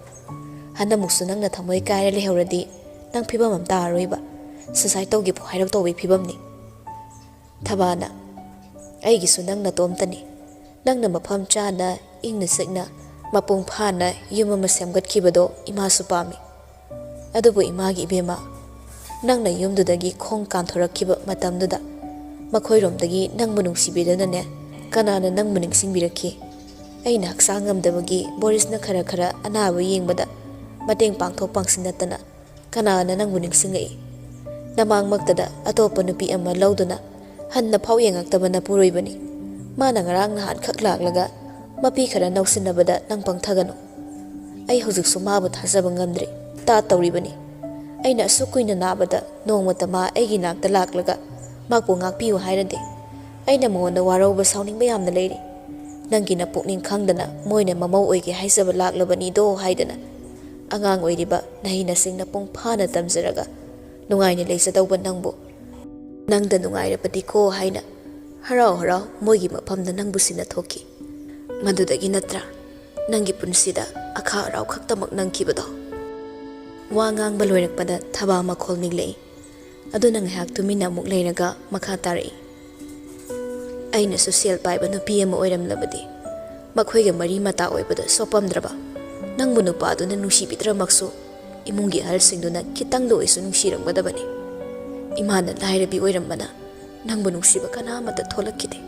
handa musu nang na thamoi kai le heuradi nang phibam am ta roiba society gi pho hairak tobi phibam ni thabana aigi su nang na tomtani nang na mafam cha na ingna sikna Mapung phana yuma masemgat kibado ima supami adubu imagi ibema nangna yumdudagi khong kanthorak kiba matamduda makhoiromdagi nang munung sibidana ne kanana nang muning singbirakhi aina haksang ngamdabagi Boris na khara anaba yengbada mateng pangthok pangsinatana kanana nang muning singai namang maktada atopa nupi ama lauduna hanna phau yengaktabana puroibani mana ngarang na hat khak laklaga Mapi khara nausinabada nang pangthagano ai hojik sumabu thajaba ngamdre ta tawribani aina sukuina nabada nongmata ma aigi nakta laklaga makpo ngakpiu hairade aina monda waroba sauning bayamna leiri nangi na pukning khangdana moina mamau oige haisaba laklabani do haidana angang oiriba nahina singna pung phana tamjaraga nungaina leisadauba nangbo nangda nungairapati ko haina harau moigi mapamda nangbu sina thoki Madudagi natra nangi punsida akha rau khaktamak nangkibado wangang baloirakpada thaba makhol niglei aduna ngahak tumina muk leiraga makha tari aina social paiba nupi ama oiramlabadi makhoiga mari mata oibada sopamdraba nangbu nupa aduna nungsibitra maksu imungi halsingduna kitangdo isu nungsirambadabani imana lairabi oirambana nangbu nungsiba kana mata tholakide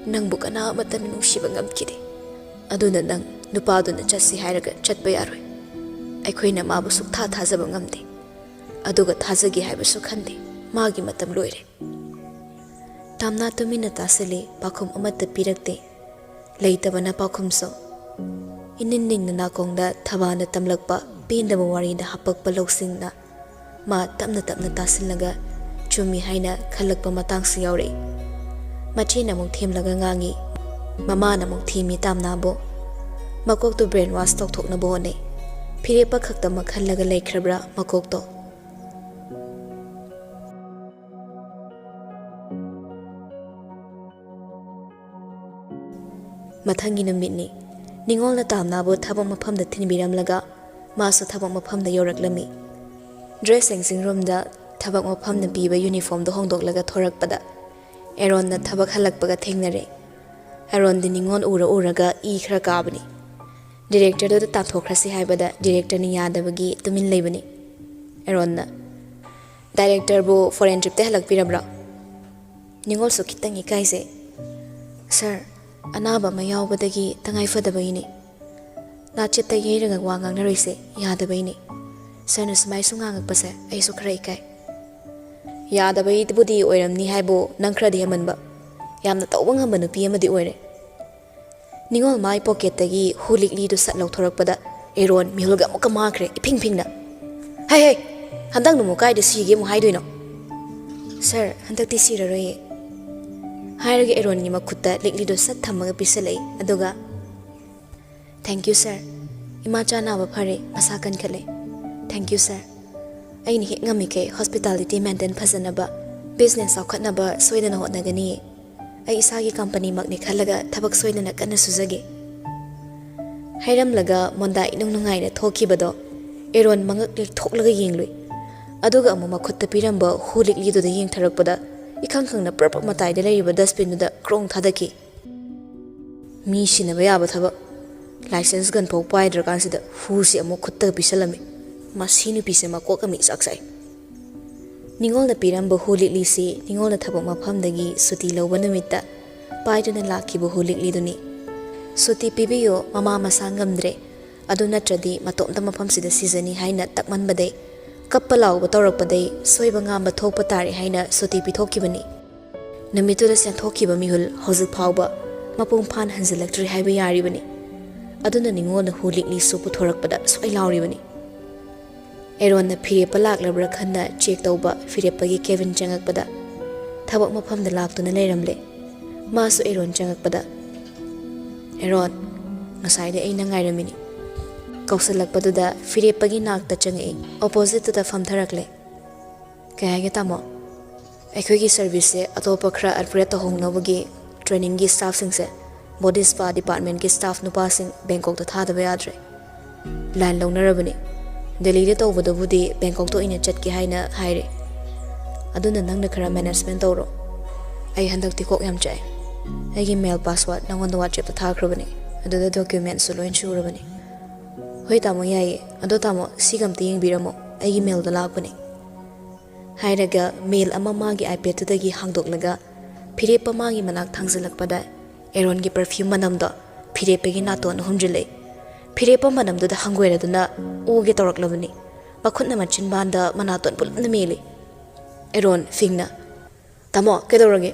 Nangbu kana mata nungsiba ngamkide aduna nang nupaduna chasi hairaga chatba yaroi aikoina mabu suktha thajaba ngamde aduga thajagi haibasu khande magi matam loire tamna tumina tasale pakhum amata pirakte leitabana pakhumso ininning na nakongda thabana tamlakpa pendaba warida hapakpa loksingna ma tamna tasilnaga chumi haina khalakpa matangsi yaure Machina mong thim laga ngangi mama na mong thimi tamnabo makok to brain wash tok na bone phire pa khakta makhal laga leikrabra makok to mathangi namitni ningol na tamnabo thabang mafam da thinbiram laga maso thabang mafam da yoraklami dressing room da thabang mafam na biba uniform do hongdok laga thorak pada Aaron na thabak halakpaga thengnare Aaron di ningon uraga I khara kabani director do tathokhrasi haibada director ni yadabagi tumin leibani Aaron na director bo foreign trip te halakpirabra ningol so kitang ikaise sir anaba ma yawbadagi tangai fadabaini na chitta yeiraga wangang naroise yadabaini sir na smai sungangakpase ai so khara ikai Yada bai budi oiram ni haibo nangkra di hamanba yamna tawang hamanu pi amadi oire ningol mai pocket tagi hulik li do sat law thorakpada Aaron mihulga muka makre iping na hey handang no mukai de sige mu haidoino sir handak ti sira roye hairage Aaron ni makutta likli do sat thamaga pisalai aduga thank you sir imacha na ba phare masakan khale thank you sir Aini hik ngamike hospitality maintain phajanaba business aukhatnaba soidana hotnagani ai isagi company makni khalaga thabak soidana kana sujage Hairamlaga monda inung nungaina thokibado Eron mangak lekthoklaga yenglui aduga amu makhutta piramba hulikli du da yengtharakpada ikhang khangna prap matai da leriba dustbin da krong thadaki mi sina ba yaba thaba license gan pau paidra kansida husi amu khutta pisalami masinu pise makok ami saksai ningol na piramba hulikli si ningol na thaba maphamdagi suti loba namitta paiduna lakhiba hulikli duni suti pibiyo mama masangamdre adu natradi matomta maphamsida sizani haina takmanbadai kappa lauba tawrakpadai soiba ngamba thokpa tari haina suti pithokibani namituda senthokiba mihul hojik phawba mapung phan hanjalaktri haiba yaribani aduna ningol na hulikli su puthorakpada soi lauribani Eron na phirepa laklabra khanna check tawba phirepagi Kevin changakpada thabak maphamda laktuna leiramle masu Eron changakpada Eron ngasai de aina ngairamini kausalakpaduda phirepagi nakta changai opposite to the famtharakle kaya tamo aikhogi service se atopa khra alpre to hongnobagi training gi staff sing se body spa department gi staff nupa sing Bangkok to thada ba yadre line lonarabani Delhi de tawbada budi Bangkok to ina chatki haina haire aduna nangna khara management tawro ai handak ti kok yam chai aigi mail password nangonda WhatsApp ta thakrabani aduda document su loin surabani hoi tamo yai ado tamo sigam ti yengbiramo aigi mail da lakpani hairaga mail ama magi iPad to dagi hangdoklaga phirepa magi manak thangjalakpada Eron gi perfume manamda phirepa gi naton humjile phirepa manamda da hangweraduna uge tawraklabani makhutna machin banda manaton pulna meli Eron fingna tamo kedorage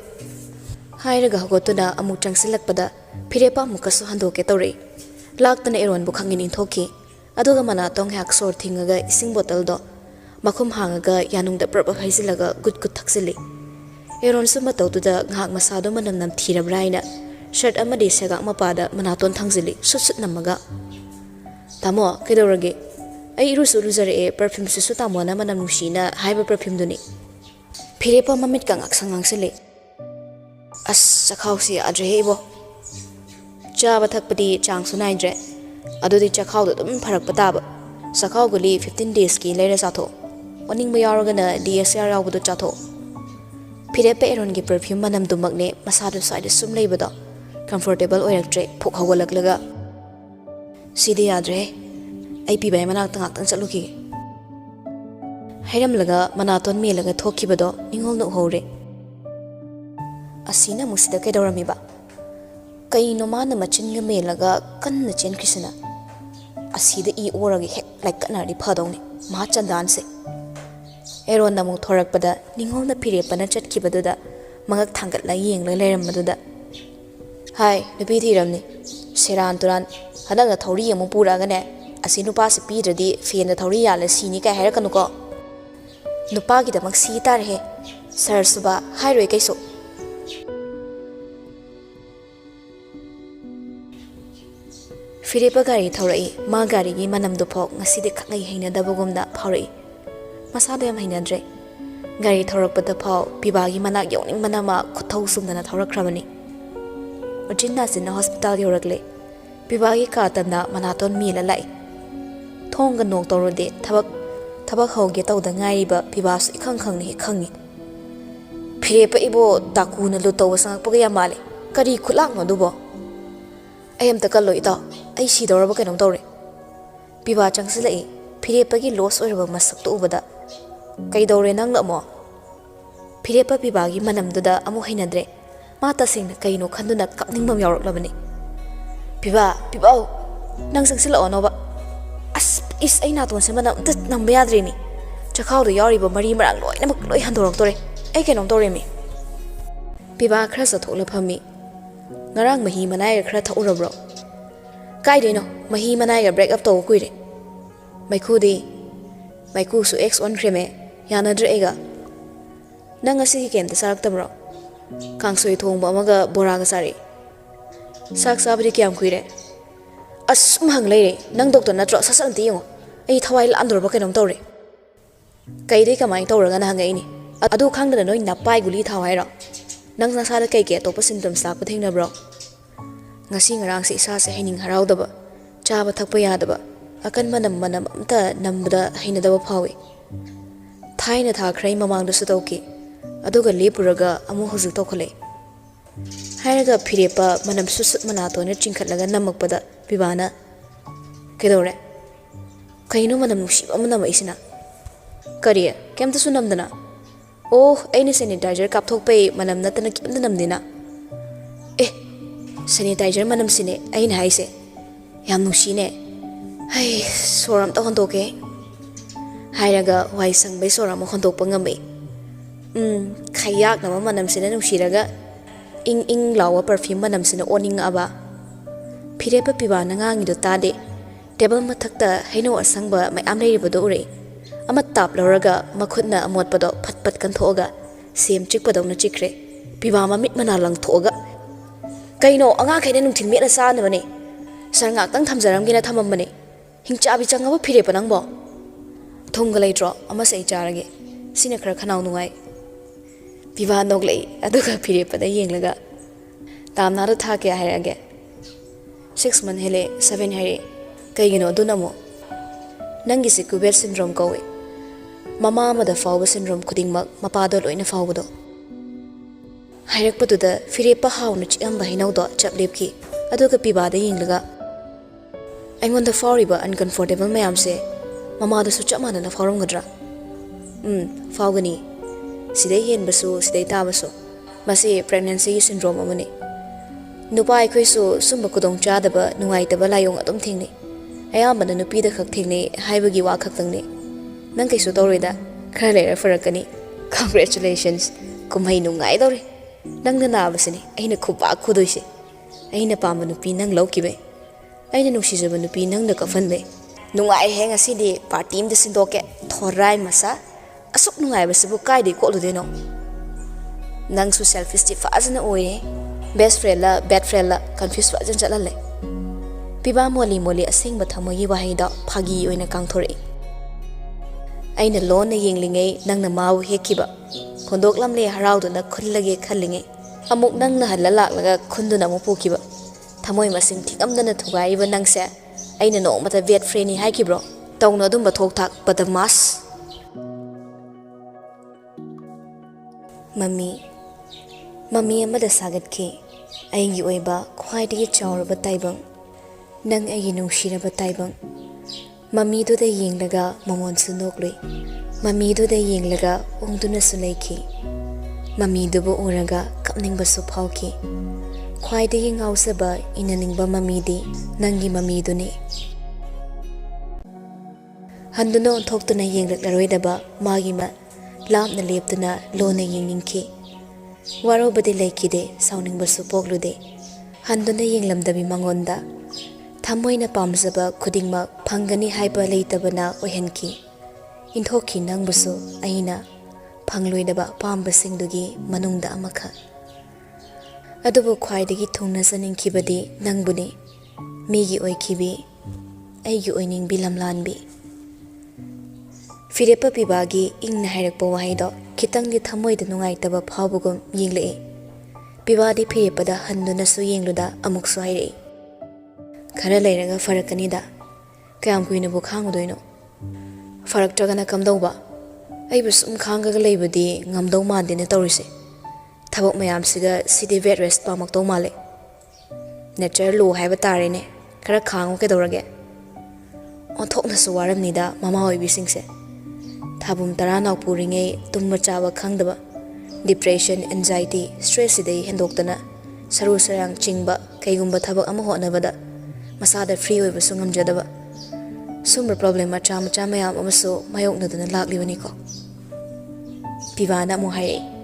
hairaga hogotuna amuk changsilakpada phirepa mukasu handoke tawre laktana Eron bu khangin inthoki aduga manatong hak sor thingaga ising bottle do makhum hangaga yanungda prab haisilaga gut gut thaksili Eron suma tawtuda ngak masado manam nam thirabraina shirt amadi sega mapada manaton thangjili sut namaga tamo kedorage ai rusu ruzare perfume su tamo na manam nushina haiba perfume duni phirepa mamit ka ngak sangangsili as sakhausi adrehebo chaba thakpadi chang sunaidre adudi chakhau do dum pharak pataba sakhau guli 15 days ki leira satho oning ba yaragana DSR yawbudu chatho phirepa Eron gi perfume manam dumakne masadu side sum leibada comfortable oiraktre phok hawalaklaga sidi yadre ai pi bai manak tangak tang chaluki hairamlaga manaton melaga thokibado ningol no hore asina musida kedorami ba kaino mana machinga melaga kanna chen krisna asida I oragi hek like kanari phadongni ma chandan se Eron namu thorakpada ningol na phirepa na chatkibadada mangak thangat la yengla leirammaduda hai nupi thiramni seran turan hadaga thori amu puraga ne asi nupa se pidradi fen da thori yala sini kai harakanu ko nupa gi damak si tar he sir suba hairoi kaiso phirepa gari thorai ma gari gi manam du phok ngasi de khangai heina dabagomda phaurai masada yam heinadre gari thorakpada phau pibagi manak yawning manama khuthau sumdana thorakrabani Ojinna sinna hospital yorakle pibagi ka tanda manaton mila lai thongga nok tawrode thabak hauge tawda ngaiba pibas ikhang khangni khangi phirepa ibo takuna lu taw sangakpaga yamale kari khulak no dubo ayam takalo ita ai si doraba kenom tawre piba changsilai phirepa gi loss oiraba masak to ubada kai dore nang lamo phirepa pibagi manamduda amu hainadre mata singna kaino khanduna kapningmam yawraklabani piba nang sangsila onoba as is aina ton se manam tat namba yadre ni chakhau do yawriba mari marang loi handorok tore ai kenom tore mi piba khra sa thokla phami ngarang mahi manai khra thurabro kai deno mahi manai ga break up to kuire maiku su x on kreme yanadre ega nang asi kem ta sarak tamro kangsoi thongba amaga boraga sari sak sabri kyam kuire asum hang leire nang doctor natro sasan ti ngo ai thawai la andor ba kenom tawre kai dei kamai tawraga na hangai ni adu khangdana noi napai guli thawai ra nang sa sala kai ke to symptoms la pathing na bro ngasi ngarang si sa se hening haraudaba Chaba thakpa yadaba akan manam amta nambada hainadaba phawi thaina tha khrai mamangda su tawki aduga lepuraga amu hujik tokhale hairaga phirepa manam susut manato ne chingkhatlaga namakpada bibana kedore kaino manam nusiba manam isina kariya kemta su namdana oh aini sanitizer kapthokpe manam natana kimda namdina sanitizer manam sine aina haise yam nusine hai soram ta hondoke hairaga wai sangbai soram hondokpa ngame khayak nama manam sine nusiraga ing lawa perfume manam sine oning aba phirepa pibana ngangi do tade table mathakta haino asangba mayam leiribado ure ama tap lawraga makhutna amotpado phatpat kan thoga sem chikpadawna chikre piba mamit mana lang thoga kaino anga khaine nungthil mena sa na bane sarnga tang thamjaram gina thamam bane hingcha bi changaba phire panangbo thongga leitro ama sei charage sina khara khanau nungai piba noglei aduga phire pada yenglaga tamna ro tha ke hairage 6 month hele 7 haire kaigino dunamo nangi se Kuber syndrome kawe mama amada fawba syndrome khudingmak mapado loina fawbado hairakpaduda firepa hawna chiamba hinawdo chaplepki aduga pibada yinglaga aingonda fawriba uncomfortable mayamse mamada su chamana na fawramgadra fawgani sidai henbasu sidai tabasu masi pregnancy syndrome amani nupa aikhoisu sumba kudong chadaba nungaitaba layong adum thingni ayambana nupida khak thingni haibagi wa khak tangni nang kaisu tawreda khara lera farakani congratulations kumhai nungai dore nang na nabasini aina khuba khudoise aina pamba nupi nang lawkibe aina nungsijaba nupi nang na kafanbe nungai he ngasidi party imda sindoke thorai masa asuk nungai basibu kaide koludeno nang su selfish ti fazana oye best friend la bad friend la confuse fajan chalale piba moli asingba thamogi wahida phagi oina kangthori aina lon na yenglingai nangna mau hekiba khondok lamle harawduna khullage khallingai amuk nangna halla laklaga khunduna mu pukiba thamoi masing thikamdana thugaiba nangse aina no mata vet friend ni haikibro tawna dumba thok thak badamas mami amada sagatke aigi oiba khwaidagi chawraba taibang nang aigi nungshiraba taibang mami do da yenglaga mamon su nokloi mami do da yenglaga ongduna su leiki mami do bo uraga kapningba su phauki khwaidagi ngausaba inaningba mami di nangi mami do ni handuna onthoktuna yenglaklaroi magi ma lamna leptuna lona yengningki warobadi leikide sauningba su poklude handuna yenglamdabi mangonda thamoina pamjaba khudingma phangani haiba leitabana ohenki inthoki nangbusu aina phangloidaba pambasingdugi manungda amakha adubu khwaidagi thungna saningkibadi nangbuni migi oikibi aigi oiningbi lamlanbi firepa pibagi ingna hairakpa wahaido kitangdi thamoida nungaitaba phawbugum yenglei pibadi firepada handuna su yengluda amuksu hairei khara leiraga farakanida kayam kuina bu khangdoino faraktragana kamdauba aibu sum khangaga leibadi ngamdau mandine tawrise thabok mayam siga sidi vet rest pamakto male nature lo haiba tarene khara khangu ke dawrage onthokna su waramnida mama hoibi singse thabum tarana puringe tumma chawa khangdaba depression anxiety stress idei hendoktana saru sarang chingba kaigumba thabak ama honabada masada free oiba sungam jadaba sumra problem macha mayam amaso mayoknaduna laklibani ko pibana mu hai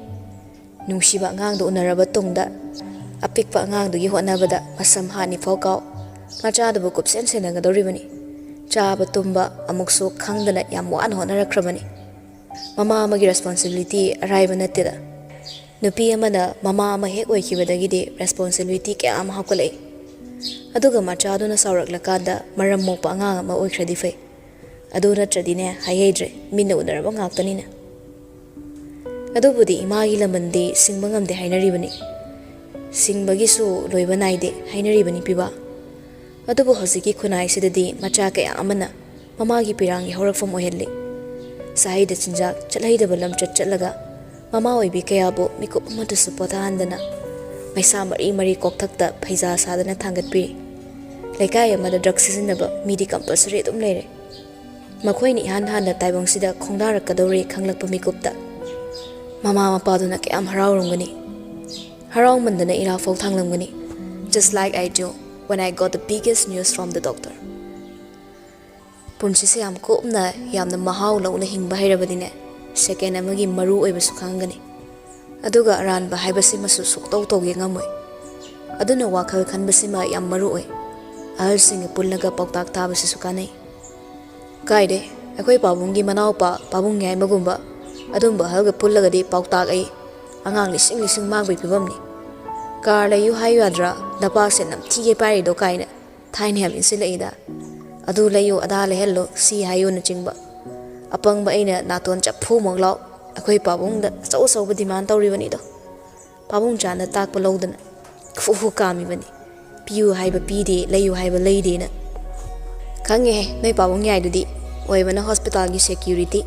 nungshiba ngang do unaraba tungda apikpa ngang do gi honabada masam hani fokau macha da bukup sen senaga doribani chaba tumba amukso khangdana yam wan honarakrabani mama amagi responsibility arrive natida nupi amana mama ama hek oikibadagidi responsibility ke am hakole aduga machaduna saurakla maram mokpa angang ama oikradi fai adu natradine hayeidre minna unaraba ngaktanina adubudi imagi lamandi singbangam de hainaribani singbagisu loiba naide hainaribani piba ꯑꯗꯨꯕꯨ ꯍꯧꯖꯤꯛꯀꯤ ꯈꯨꯟꯅꯥꯏꯁꯤꯗꯗꯤ ꯃꯆꯥ ꯀꯌꯥ ꯑꯃꯅ ꯃꯃꯥꯒꯤ ꯄꯤꯔꯥꯡꯒꯤ ꯍꯧꯔꯛꯐꯝ ꯑꯣꯏꯍꯜꯂꯤ꯫ ꯆꯍꯩꯗ ꯆꯤꯟꯖꯥꯛ ꯆꯠꯍꯩꯗꯕ ꯂꯝꯆꯠ ꯆꯠꯂꯒ ꯃꯃꯥ ꯑꯣꯏꯕꯤ ꯀꯌꯥꯕꯨ ꯃꯤꯀꯨꯞ ꯑꯃꯠꯇꯁꯨ ꯄꯣꯊꯥꯍꯟꯗꯅ ꯃꯩꯁꯥ ꯃꯔꯤ ꯃꯔꯤ ꯀꯣꯛꯊꯛꯇ ꯐꯩꯖꯥ ꯁꯥꯗꯅ ꯊꯥꯡꯒꯠꯄꯤꯔꯤ꯫ ꯂꯩꯀꯥꯏ ꯑꯃꯗ ꯗ꯭ꯔꯒ ꯁꯤꯖꯤꯟꯅꯕ ꯃꯤꯗꯤ ꯀꯝꯄꯜꯁꯔꯤ ꯑꯗꯨꯝ ꯂꯩꯔꯦ꯫ ꯃꯈꯣꯏꯅ ꯏꯍꯥꯟ ꯍꯥꯟꯅ ꯇꯥꯏꯕꯪꯁꯤꯗ ꯈꯣꯡꯗꯥꯔꯛꯀꯗꯧꯔꯦ ꯈꯪꯂꯛꯄ ꯃꯤꯀꯨꯞꯇ ꯃꯃꯥ ꯃꯄꯥꯗꯨꯅ ꯀꯌꯥꯝ ꯍꯔꯥꯎꯔꯝꯒꯅꯤ꯫ ꯍꯔꯥꯎꯃꯟꯗꯅ ꯏꯔꯥꯐꯥꯎ ꯊꯥꯡꯂꯝꯒꯅꯤ, just like I do when I got the biggest news from the doctor. ꯄꯨꯟꯁꯤꯁꯦ ꯌꯥꯝ ꯀꯨꯞꯅ ꯌꯥꯝꯅ ꯃꯍꯥꯎ ꯂꯧꯅ ꯍꯤꯡꯕ ꯍꯩꯔꯕꯗꯤꯅꯦ ꯁꯦꯀꯦꯟ ꯑꯃꯒꯤ ꯃꯔꯨ ꯑꯣꯏꯕꯁꯨ ꯈꯪꯒꯅꯤ꯫ ꯑꯗꯨꯒ ꯑꯔꯥꯟꯕ ꯍꯥꯏꯕꯁꯤꯃꯁꯨ ꯁꯨꯛꯇꯧ ꯇꯧꯒꯦ ꯉꯝꯃꯣꯏ꯫ ꯑꯗꯨꯅ ꯋꯥꯈꯜ ꯈꯟꯕꯁꯤꯃ ꯌꯥꯝ ꯃꯔꯨ ꯑꯣꯏ꯫ ꯑꯍꯜꯁꯤꯡꯒ ꯄꯨꯜꯂꯒ ꯄꯥꯎꯇꯥꯛ ꯇꯥꯕꯁꯤꯁꯨ ꯀꯥꯟꯅꯩ꯫ ꯀꯥꯏꯗꯦ, ꯑꯩꯈꯣꯏ ꯄꯥꯕꯨꯡꯒꯤ ꯃꯅꯥꯎꯄꯥ ꯄꯥꯕꯨꯡ ꯌꯥꯏꯃꯒꯨꯝꯕ ꯑꯗꯨꯝꯕ ꯑꯍꯜꯒ ꯄꯨꯜꯂꯒꯗꯤ ꯄꯥꯎꯇꯥꯛ ꯑꯩ ꯑꯉꯥꯡ ꯂꯤꯁꯤꯡ ꯂꯤꯁꯤꯡ ꯃꯥꯡꯕꯒꯤ ꯐꯤꯕꯝꯅꯤ꯫ ꯀꯥꯔ ꯂꯩꯌꯨ ꯍꯥꯏꯌꯨ ꯌꯥꯗ꯭ꯔꯥ, ꯅꯄꯥꯁꯦ ꯅꯝꯊꯤꯒꯦ ꯄꯥꯏꯔꯤꯗꯣ ꯀꯥꯏꯅ ꯊꯥꯏꯅ ꯌꯥꯝ ꯏꯟꯁꯤꯜꯂꯛꯏꯗ꯫ ꯑꯗꯨ ꯂꯩꯌꯨ ꯑꯗꯥ ꯂꯩꯍꯜꯂꯣ ꯁꯤ ꯍꯥꯏꯌꯨꯅꯆꯤꯡꯕ꯫ ꯑꯄꯪꯕ ꯑꯩꯅ ꯅꯥꯇꯣꯟ ꯆꯞꯐꯨꯃꯛ ꯂꯥꯎ ꯑꯩꯈꯣꯏ ꯄꯥꯕꯨꯡꯗ ꯑꯆꯧ ꯑꯆꯧꯕ ꯗꯤꯃꯥꯟ ꯇꯧꯔꯤꯕꯅꯤꯗꯣ꯫ ꯄꯥꯕꯨꯡ ꯆꯥꯅ ꯇꯥꯛꯄ ꯂꯧꯗꯅ ꯐꯨ ꯀꯥꯝꯃꯤꯕꯅꯤ, ꯄꯤꯌꯨ ꯍꯥꯏꯕ ꯄꯤꯗꯦ, ꯂꯩꯌꯨ ꯍꯥꯏꯕ ꯂꯩꯗꯦꯅ꯫ ꯈꯪꯉꯦꯍꯦ ꯅꯣꯏ ꯄꯥꯕꯨꯡ ꯌꯥꯏꯗꯨꯗꯤ, ꯑꯣꯏꯕꯅ ꯍꯣꯁꯄꯤꯇꯥꯜꯒꯤ ꯁꯦꯀ꯭ꯌꯨꯔꯤꯇꯤ,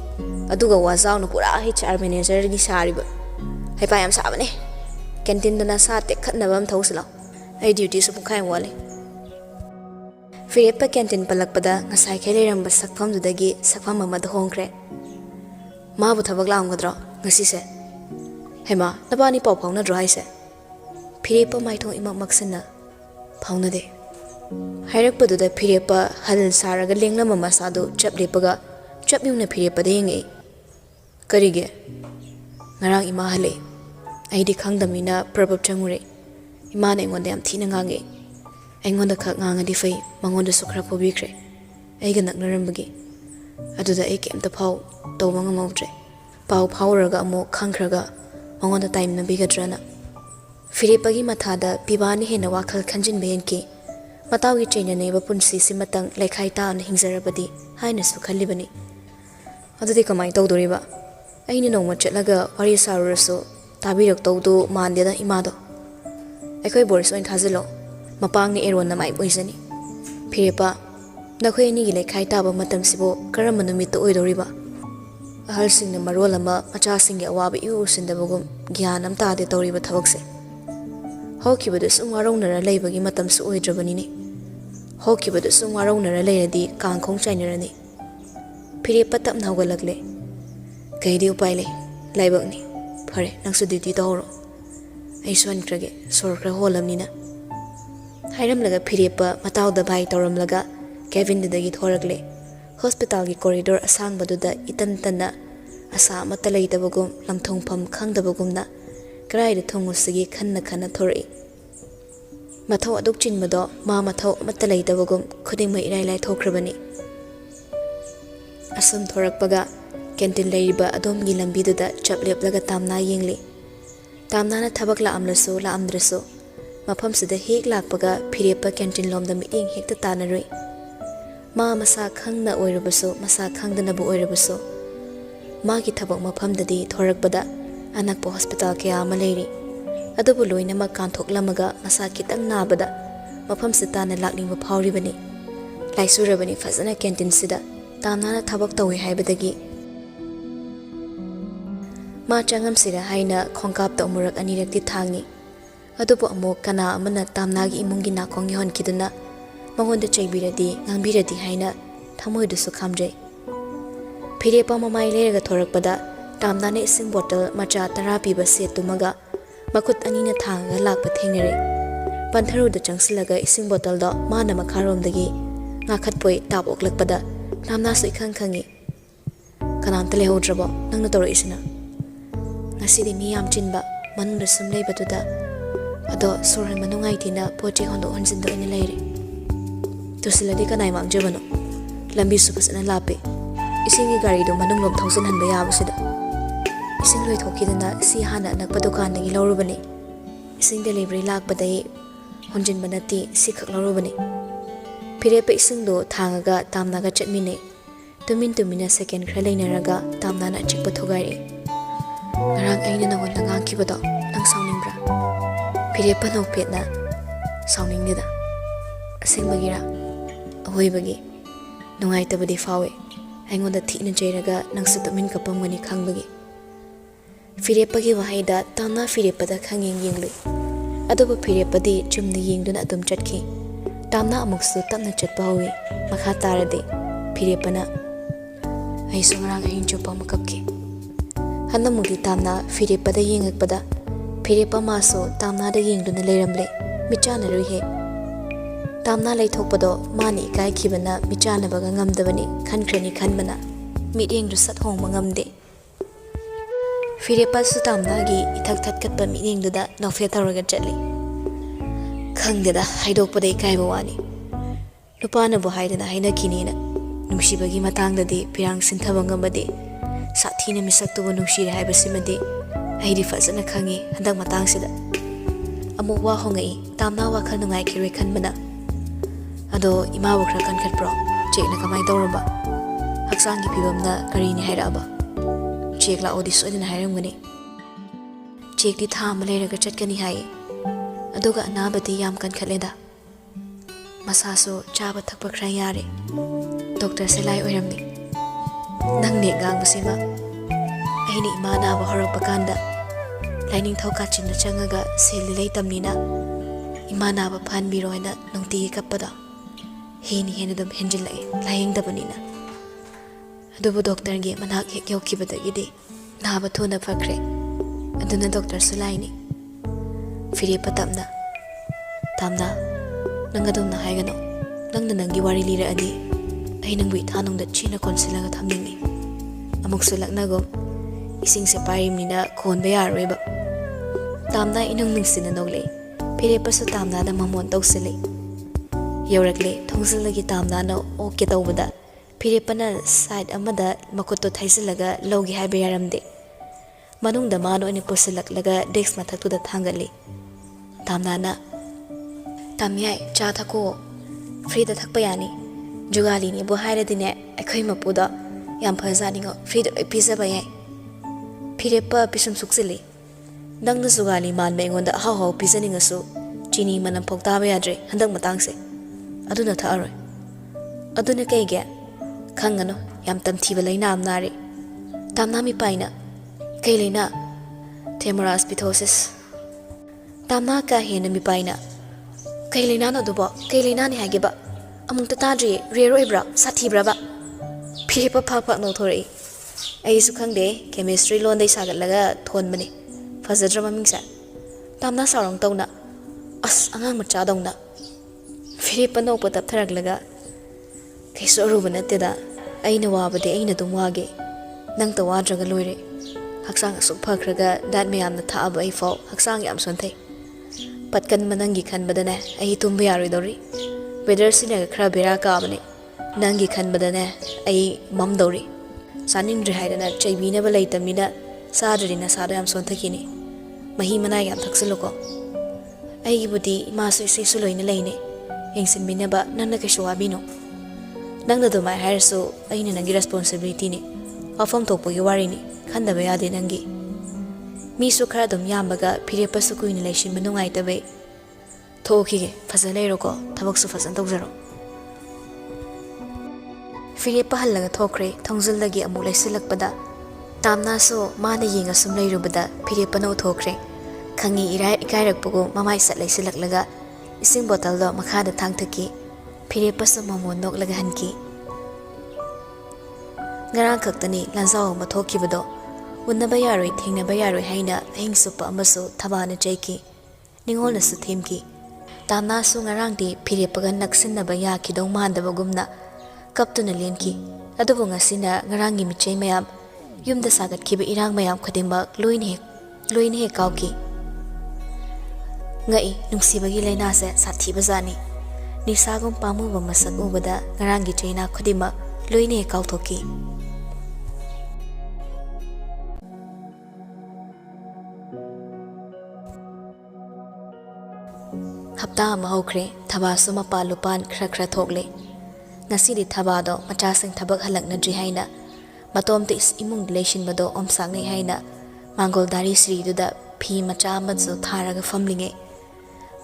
ꯑꯗꯨꯒ ꯋꯥꯖꯥꯎꯅ ꯄꯨꯔꯥ HR ꯃꯦꯅꯦꯖꯔꯒꯤ ꯁꯥꯔꯤꯕ꯫ ꯍꯩꯄꯥ ꯌꯥꯝ ꯁꯥꯕꯅꯦ꯫ ꯀꯦꯟꯇꯤꯟꯗꯅ ꯁꯥ ꯇꯦꯛꯈꯠꯅꯕ ꯑꯃ ꯊꯧꯁꯤ ꯂꯥꯎ, ꯑꯩ ꯗ꯭ꯌꯨꯇꯤꯁꯨ ꯄꯨꯡꯈꯥꯏ ꯑꯃ ꯋꯥꯠꯂꯤ꯫ ꯐꯤꯔꯦꯞꯄ ꯀꯦꯟꯇꯤꯟ ꯄꯜꯂꯛꯄꯗ ꯉꯁꯥꯏꯈꯩ ꯂꯩꯔꯝꯕ ꯁꯛꯐꯝꯗꯨꯗꯒꯤ ꯁꯛꯐꯝ ꯑꯃꯗ ꯍꯣꯡꯈ꯭ꯔꯦ꯫ ꯃꯥꯕꯨ ꯊꯕꯛ ꯂꯥꯛꯑꯝꯒꯗ꯭ꯔꯣ ꯉꯁꯤꯁꯦ? ꯍꯦꯃꯥ, ꯅꯕꯥꯅꯤ ꯄꯥꯎ ꯐꯥꯎꯅꯗ꯭ꯔꯣ ꯍꯥꯏꯁꯦ? ꯐꯤꯔꯦꯞꯄ ꯃꯥꯏꯊꯣꯡ ꯏꯃꯛ ꯃꯛꯁꯤꯟꯅ ꯐꯥꯎꯅꯗꯦ ꯍꯥꯏꯔꯛꯄꯗꯨꯗ ꯐꯤꯔꯦꯞꯄ ꯍꯜ ꯁꯥꯔꯒ ꯂꯦꯡꯂꯝꯕ ꯃꯁꯥꯗꯨ ꯆꯞ ꯂꯦꯞꯄꯒ ꯆꯞ ꯌꯨꯡꯅ ꯐꯤꯔꯦꯞꯄꯗ ꯌꯦꯡꯉꯛꯏ꯫ ꯀꯔꯤꯒꯤ? ꯉꯔꯥꯡ ꯏꯃꯥ ꯍꯜꯂꯛꯏ꯫ ꯑꯩꯗꯤ ꯈꯪꯗꯕꯅꯤꯅ ꯄ꯭ꯔꯕꯞ ꯆꯪꯉꯨꯔꯦ꯫ ꯏꯃꯥꯅ ꯑꯩꯉꯣꯟꯗ ꯌꯥꯝ ꯊꯤꯅ ꯉꯥꯡꯉꯛꯏ꯫ ꯑꯩꯉꯣꯟꯗ ꯈꯛ ꯉꯥꯡꯉꯗꯤ ꯐꯩ, ꯃꯉꯣꯟꯗꯁꯨ ꯈꯔ ꯐꯨꯕꯤꯈ꯭ꯔꯦ ꯑꯩꯒ ꯅꯛꯅꯔꯝꯕꯒꯤ꯫ ꯑꯗꯨꯗ ꯑꯩ ꯀꯩꯝꯇ ꯇꯧꯕ ꯉꯝꯍꯧꯗ꯭ꯔꯦ꯫ ꯄꯥꯎ ꯐꯥꯎꯔꯒ ꯑꯃꯨꯛ ꯈꯪꯈ꯭ꯔꯒ ꯃꯉꯣꯟꯗ ꯇꯥꯏꯅꯕꯤꯒꯗ꯭ꯔꯅ꯫ ꯐꯤꯔꯦꯞꯄꯒꯤ ꯃꯊꯥꯗ ꯄꯤꯕꯥꯅ ꯍꯦꯟꯅ ꯋꯥꯈꯜ ꯈꯟꯖꯤꯟꯕ ꯍꯦꯟꯈꯤ꯫ ꯃꯇꯥꯎꯒꯤ ꯆꯩꯅꯅꯩꯕ ꯄꯨꯟꯁꯤꯁꯤꯃꯇꯪ ꯂꯩꯈꯥꯏ ꯇꯥꯅ ꯍꯤꯡꯖꯔꯕꯗꯤ ꯍꯥꯏꯅꯁꯨ ꯈꯜꯂꯤꯕꯅꯤ꯫ ꯑꯗꯨꯗꯤ ꯀꯃꯥꯏꯅ ꯇꯧꯗꯣꯔꯤꯕ? ꯑꯩꯅ ꯅꯣꯡꯃ ꯆꯠꯂꯒ ꯋꯥꯔꯤ ꯁꯥꯔꯨꯔꯁꯨ ꯇꯥꯕꯤꯔꯛꯇꯧꯗꯣ ꯃꯥꯟꯗꯦꯗ ꯏꯃꯥꯗꯣ꯫ ꯑꯩꯈꯣꯏ ꯕꯣꯔꯤꯁ ꯑꯣꯏꯅ ꯊꯥꯖꯤꯜꯂꯣ, ꯃꯄꯥꯡꯅ ꯑꯦꯔꯣꯟꯅ ꯃꯥꯏ ꯑꯣꯏꯖꯅꯤ꯫ ꯐꯤꯔꯦꯞꯄ, ꯅꯈꯣꯏ ꯑꯅꯤꯒꯤ ꯂꯩꯈꯥꯏ ꯇꯥꯕ ꯃꯇꯝꯁꯤꯕꯨ ꯀꯔꯝꯕ ꯅꯨꯃꯤꯠꯇ ꯑꯣꯏꯗꯧꯔꯤꯕ? ꯑꯍꯜꯁꯤꯡꯅ ꯃꯔꯣꯜ ꯑꯃ ꯃꯆꯥꯁꯤꯡꯒꯤ ꯑꯋꯥꯕ ꯏꯎ ꯎꯁꯤꯟꯗꯕꯒꯨꯝ ꯒ꯭ꯌꯥꯟ ꯑꯃ ꯇꯥꯗꯦ ꯇꯧꯔꯤꯕ ꯊꯕꯛꯁꯦ꯫ ꯍꯧꯈꯤꯕꯗꯨ ꯁꯨꯝ ꯋꯥꯔꯧꯅꯔ ꯂꯩꯕꯒꯤ ꯃꯇꯝꯁꯨ ꯑꯣꯏꯗ꯭ꯔꯕꯅꯤꯅꯦ꯫ ꯍꯧꯈꯤꯕꯗꯨ ꯁꯨꯝ ꯋꯥꯔꯧꯅꯔ ꯂꯩꯔꯗꯤ ꯀꯥꯡꯈꯣꯡ ꯆꯥꯏꯅꯔꯅꯤ꯫ ꯐꯤꯔꯦꯞꯄ ꯇꯞꯅ ꯍꯧꯒꯠꯂꯛꯂꯦ꯫ ꯀꯩꯗꯤ ꯎꯄꯥꯏ ꯂꯩ, ꯂꯥꯏꯕꯛꯅꯤ꯫ ꯐꯔꯦ, ꯅꯪꯁꯨ ꯗ꯭ꯌꯨꯇꯤ ꯇꯧꯍꯧꯔꯣ, ꯑꯩꯁꯨ ꯍꯟꯈ꯭ꯔꯒꯦ, ꯁꯣꯔ ꯈꯔ ꯍꯣꯜꯂꯝꯅꯤꯅ꯫ ꯍꯥꯏꯔꯝꯂꯒ ꯐꯤꯔꯦꯞꯄ ꯃꯇꯥꯎꯗ ꯚꯥꯏ ꯇꯧꯔꯝꯂꯒ ꯀꯦꯕꯤꯟꯗꯨꯗꯒꯤ ꯊꯣꯔꯛꯂꯦ꯫ ꯍꯣꯁꯄꯤꯇꯥꯜꯒꯤ ꯀꯣꯔꯤꯗꯣꯔ ꯑꯁꯥꯡꯕꯗꯨꯗ ꯏꯇꯟ ꯇꯟꯅ ꯑꯁꯥ ꯑꯃꯠꯇ ꯂꯩꯇꯕꯒꯨꯝ ꯂꯪꯊꯨꯡꯐꯝ ꯈꯪꯗꯕꯒꯨꯝꯅ ꯀꯗꯥꯏꯗ ꯊꯨꯡꯉꯨꯁꯤꯒꯦ ꯈꯟꯅ ꯊꯣꯔꯛꯏ꯫ ꯃꯊꯧ ꯑꯗꯨꯛ ꯆꯤꯟꯕꯗꯣ ꯃꯥ ꯃꯊꯧ ꯑꯃꯠꯇ ꯂꯩꯇꯕꯒꯨꯝ ꯈꯨꯗꯤꯡꯃꯛ ꯏꯔꯥꯏ ꯂꯥꯏꯊꯣꯛꯈ꯭ꯔꯕꯅꯤ꯫ ꯑꯁꯨꯝ ꯊꯣꯔꯛꯄꯒ ꯀꯦꯟꯇꯤꯟ ꯂꯩꯔꯤꯕ ꯑꯗꯣꯝꯒꯤ ꯂꯝꯕꯤꯗꯨꯗ ꯆꯞ ꯂꯦꯞꯂꯒ ꯇꯥꯝꯅꯥ ꯌꯦꯡꯂꯤ꯫ ꯇꯥꯝꯅꯥꯅ ꯊꯕꯛ ꯂꯥꯛꯑꯝꯂꯁꯨ ꯂꯥꯛꯑꯝꯗ꯭ꯔꯁꯨ ꯃꯐꯝꯁꯤꯗ ꯍꯦꯛ ꯂꯥꯛꯄꯒ ꯐꯤꯔꯦꯞꯄ ꯀꯦꯟꯇꯤꯟ ꯂꯣꯝꯗ ꯃꯤꯠꯌꯦꯡ ꯍꯦꯛꯇ ꯇꯥꯟꯅꯔꯨꯏ꯫ ꯃꯥ ꯃꯁꯥ ꯈꯪꯅ ꯑꯣꯏꯔꯕꯁꯨ ꯃꯁꯥ ꯈꯪꯗꯅꯕꯨ ꯑꯣꯏꯔꯕꯁꯨ ꯃꯥꯒꯤ ꯊꯕꯛ ꯃꯐꯝꯗꯗꯤ ꯊꯣꯔꯛꯄꯗ ꯑꯅꯛꯄ ꯍꯣꯁꯄꯤꯇꯥꯜ ꯀꯌꯥ ꯑꯃ ꯂꯩꯔꯤ꯫ ꯑꯗꯨꯕꯨ ꯂꯣꯏꯅꯃꯛ ꯀꯥꯟꯊꯣꯛꯂꯝꯃꯒ ꯃꯁꯥ ꯈꯤꯇꯪ ナꯕꯗ ꯃꯐꯝꯁꯤ ꯇꯥꯅ ꯂꯥꯛꯅꯤꯡꯕ ꯐꯥꯎꯔꯤꯕꯅꯤ꯫ ꯂꯥꯏꯁꯨꯔꯕꯅꯤ ꯐꯖꯅ ꯀꯦꯟꯇꯤꯟꯁꯤꯗ ꯇꯥꯝꯅꯥꯅ ꯊꯕꯛ ꯇꯧꯏ ꯍꯥꯏꯕꯗꯒꯤ꯫ ꯃꯥ ꯆꯪꯉꯝꯁꯤꯔ ꯍꯥꯏꯅ ꯈꯣꯡꯀꯥꯞꯇ ꯑꯃꯨꯔꯛ ꯑꯅꯤꯔꯛꯇꯤ ꯊꯥꯡꯉꯤ꯫ ꯑꯗꯨꯕꯨ ꯑꯃꯨꯛ ꯀꯅꯥ ꯑꯃꯅ ꯇꯥꯝꯅꯥꯒꯤ ꯏꯃꯨꯡꯒꯤ ꯅꯥꯀꯣꯡ ꯌꯧꯍꯟꯈꯤꯗꯨꯅ ꯃꯉꯣꯟꯗ ꯆꯩꯕꯤꯔꯗꯤ ꯉꯥꯡꯕꯤꯔꯗꯤ ꯍꯥꯏꯅ ꯊꯃꯣꯏꯗꯨꯁꯨ ꯈꯥꯝꯖꯩ꯫ ꯐꯤꯔꯦꯞꯄ ꯃꯃꯥꯏ ꯂꯩꯔꯒ ꯊꯣꯔꯛꯄꯗ ꯇꯥꯝꯅꯥꯅ ꯏꯁꯤꯡ ꯕꯣꯇꯜ ꯃꯆꯥ 10 ꯄꯤꯕ ꯁꯦꯠ ꯇꯨꯃꯒ ꯃꯈꯨꯠ ꯑꯅꯤꯅ ꯊꯥꯡꯉꯒ ꯂꯥꯛꯄ ꯊꯦꯡꯅꯔꯦ꯫ ꯄꯟꯊꯔꯨꯗ ꯆꯪꯁꯤꯜꯂꯒ ꯏꯁꯤꯡ ꯕꯣꯇꯜꯗꯣ ꯃꯥꯅ ꯃꯈꯥꯔꯣꯝꯗꯒꯤ ꯉꯥꯈꯠꯄꯣꯏ ꯇꯥꯞ ꯑꯣꯛꯂꯛꯄꯗ ꯇꯥꯝꯅꯥꯁꯨ ꯏꯈꯪ ꯈꯪꯉꯤ꯫ ꯀꯅꯥꯝꯇ ꯂꯩꯍꯧꯗ꯭ꯔꯕꯣ ꯅꯪꯅ ꯇꯧꯔꯛꯏꯁꯤꯅ? ꯉꯁꯤꯗꯤ ꯃꯤ ꯌꯥꯝ ꯆꯤꯟꯕ, ꯃꯅꯨꯡꯗ ꯁꯨꯝ ꯂꯩꯕꯗꯨꯗ ꯑꯗꯣ ꯁꯣꯔ ꯍꯣꯟꯕ ꯅꯨꯡꯉꯥꯏꯇꯦꯅ ꯄꯣꯠ ꯆꯩ ꯍꯣꯟꯗꯣꯛ ꯍꯣꯟꯖꯤꯟꯗ ꯑꯣꯏꯅ ꯂꯩꯔꯦ꯫ ꯇꯨꯁꯤꯜꯂꯗꯤ ꯀꯅꯥꯏ ꯃꯥꯡꯖꯕꯅꯣ? ꯂꯝꯕꯤꯁꯨ ꯐꯖꯅ ꯂꯥꯞꯄꯦ, ꯏꯁꯤꯡꯒꯤ ꯒꯥꯔꯤꯗꯣ ꯃꯅꯨꯡꯂꯣꯝ ꯊꯧꯖꯤꯟꯍꯟꯕ ꯌꯥꯕꯁꯤꯗ꯫ ꯏꯁꯤꯡ ꯂꯣꯏꯊꯣꯛꯈꯤꯗꯅ ꯁꯤ ꯍꯥꯟꯅ ꯑꯅꯛꯄ ꯗꯨꯀꯥꯟꯗꯒꯤ ꯂꯧꯔꯨꯕꯅꯤ꯫ ꯏꯁꯤꯡ ꯗꯦꯂꯤꯚꯔꯤ ꯂꯥꯛꯄꯗꯒꯤ ꯍꯣꯟꯖꯤꯟꯕ ꯅꯠꯇꯦ, ꯁꯤꯈꯛ ꯂꯧꯔꯨꯕꯅꯤ꯫ ꯐꯤꯔꯦꯞꯄ ꯏꯁꯤꯡꯗꯣ ꯊꯥꯡꯉꯒ ꯇꯥꯝꯅꯥꯒ ꯆꯠꯃꯤꯟꯅꯩ꯫ ꯇꯨꯃꯤꯟꯅ ꯁꯦꯀꯦꯟ ꯈꯔ ꯂꯩꯅꯔꯒ ꯇꯥꯝꯅꯥꯅ ꯑꯆꯤꯛꯄ ꯊꯨꯒꯥꯏꯔꯛꯏ꯫ ꯉꯔꯥꯡ ꯑꯩꯅ ꯅꯉꯣꯟꯗ ꯉꯥꯡꯈꯤꯕꯗꯣ ꯅꯪ ꯁꯥꯎꯅꯤꯡꯕ꯭ꯔꯥ? ꯐꯤꯔꯦꯞꯄ ꯅꯣꯛꯐꯦꯠꯅ ꯁꯥꯎꯅꯤꯡꯗꯦꯗ, Asingbagira, ahoybagi, nungaitabadi fawe, aingonda thikna jairaga nangsu tumin kapamgani khangbagi. Firepagi wahayda tamna firepada khangeng yenglui. Adoba firepadi chumna yengduna adum chatki. Tamna amuksu tamna chatpa hawi, makha tarade, firepana. Ai sungrang ahin chupa makapki. Hanamudi tamna firepada yengakpada, firepa maso tamna da yengduna leramle, michana ruhe. Tamna laithokpado mani ikai khibana michana baga ngamdabani khankrani khanbana mityeng du sat hong mangamde firepa su tamna gi ithak that katpa mityeng du da nofle taraga chatli khangdeda haidokpada ikai bawani lupana bo haidana haina kinina nungshibagi matangdadi pirang sinthaba ngamade sathina misaktu bo nungshire haibasimade aidi fazana khangi handak matangsida amu wa hongai tamna wa khal nungai khire khanbana ado ima bukra kan khat pro chek na kamai dorba haksang gi pibam na kari ni haira ba chek la odi so din hairam gani chek di tham le ra ga chat kani hai ado ga na bati yam kan khat leda masa so chaba thakpa khra yare doctor selai oiram ni nang ne gang basima ai ni ma na ba horok pakanda lining thau ka chin na changa ga sel lei tamni na ima na ba phan bi roina nungti kapada heni henadum henjilai laying dabanina adubu doctor ge manak hek yokibadagide naba thona phakre aduna doctor sulaini fire patamna tamna nangadum na haigano nangna nangi wari lira adi ai nangwi thanung da china konsilaga thamningi amuk sulakna go ising se parimnina khon ba yarweba tamna inung ningsina nogle fire pasu tamna da mamon toksile Yorakle, Tongsilagi Tamna no okay tawbada. Piripana side amada makoto thaisilaga logi haibayaramde. Manung da mano ani pusilaklaga desk mathaktu da thangali. Tamna na Tamyai cha thako free da thakpayani. Jugali ni bo hairadine akhoi mapuda yam phazani go free da pizza bayai. Piripa pisum suksili. Nangna jugali man me ngonda haw pizza ningasu. Chini manam phokta bayadre handak matangse. Aduna thaaroi aduna kaige khangano yam tamthiba leina amnari tamna mi paina kai leina themaraspitosis tamna ka hena mi paina kai leina no dubo kai leina ni hageba amung tatadri reroi bra sathi bra ba phipa phapa no thori ai su khangde chemistry lon dai sagatlaga thon bani fazadra mamingsa tamna sarong tawna as angang macha dawna Firipa no put up Taraglaga. Kaiso Rubanetida, Aina Wabade, Aina Dumwage, Nangta Wadraga Lure, Haksang Supakraga, that may am the Taba a fall, Haksang Yamsante. Patkan Manangi can badane, a Tumbiari dori. Whether Sinaga Crabira Gabane, Nangi can badane, a Mum dori. Sanin Drihadana, Chabina Balata Mida, Sadrina Sadam Sontakini, Mahimanayam Taxiloko. Aibudi, Master Sisulo in the lane. Yengsin binaba nanda kashwabino nangda do mai hairso aina nangi responsibility ni afam tokpo gi wari ni khanda ba yade nangi mi su khara dum yambaga phire pasu kuin leishin manungai tabe thoki ge fazalai roko thabak su fasan tawzaro phire pa halaga thokre thongzul lagi amu laisilakpada tamna so mana yinga sum leirubada phire pano thokre khangi irai ikairakpugo mamai sat laisilaklaga Ising bottle do makhada thangthaki phire pasu mamon nok laga hanki ngarang khaktani lanzaw ma thokibado unnaba yaroi thingnaba yaroi haina hing supa amasu thabana chaiki ningolna su themki tamna su ngarang di phire pagan naksinaba yaki dong mandaba gumna kaptuna lenki adubu ngasina ngarangi michei mayam yumda sagat kiba irang mayam khadimba loine he kawki ngai nungsibagi leina se sathi bazani nisagum pamu ba masak ubada ngarangi chaina khudima loine kauthoki hapta ma hokre thaba suma palupan khra thokle ngasidi thaba do macha sing thabak halak na dri haina matom te imung relation bado omsang nei haina mangol dari sri du da phi macha ma zo tharaga famlinge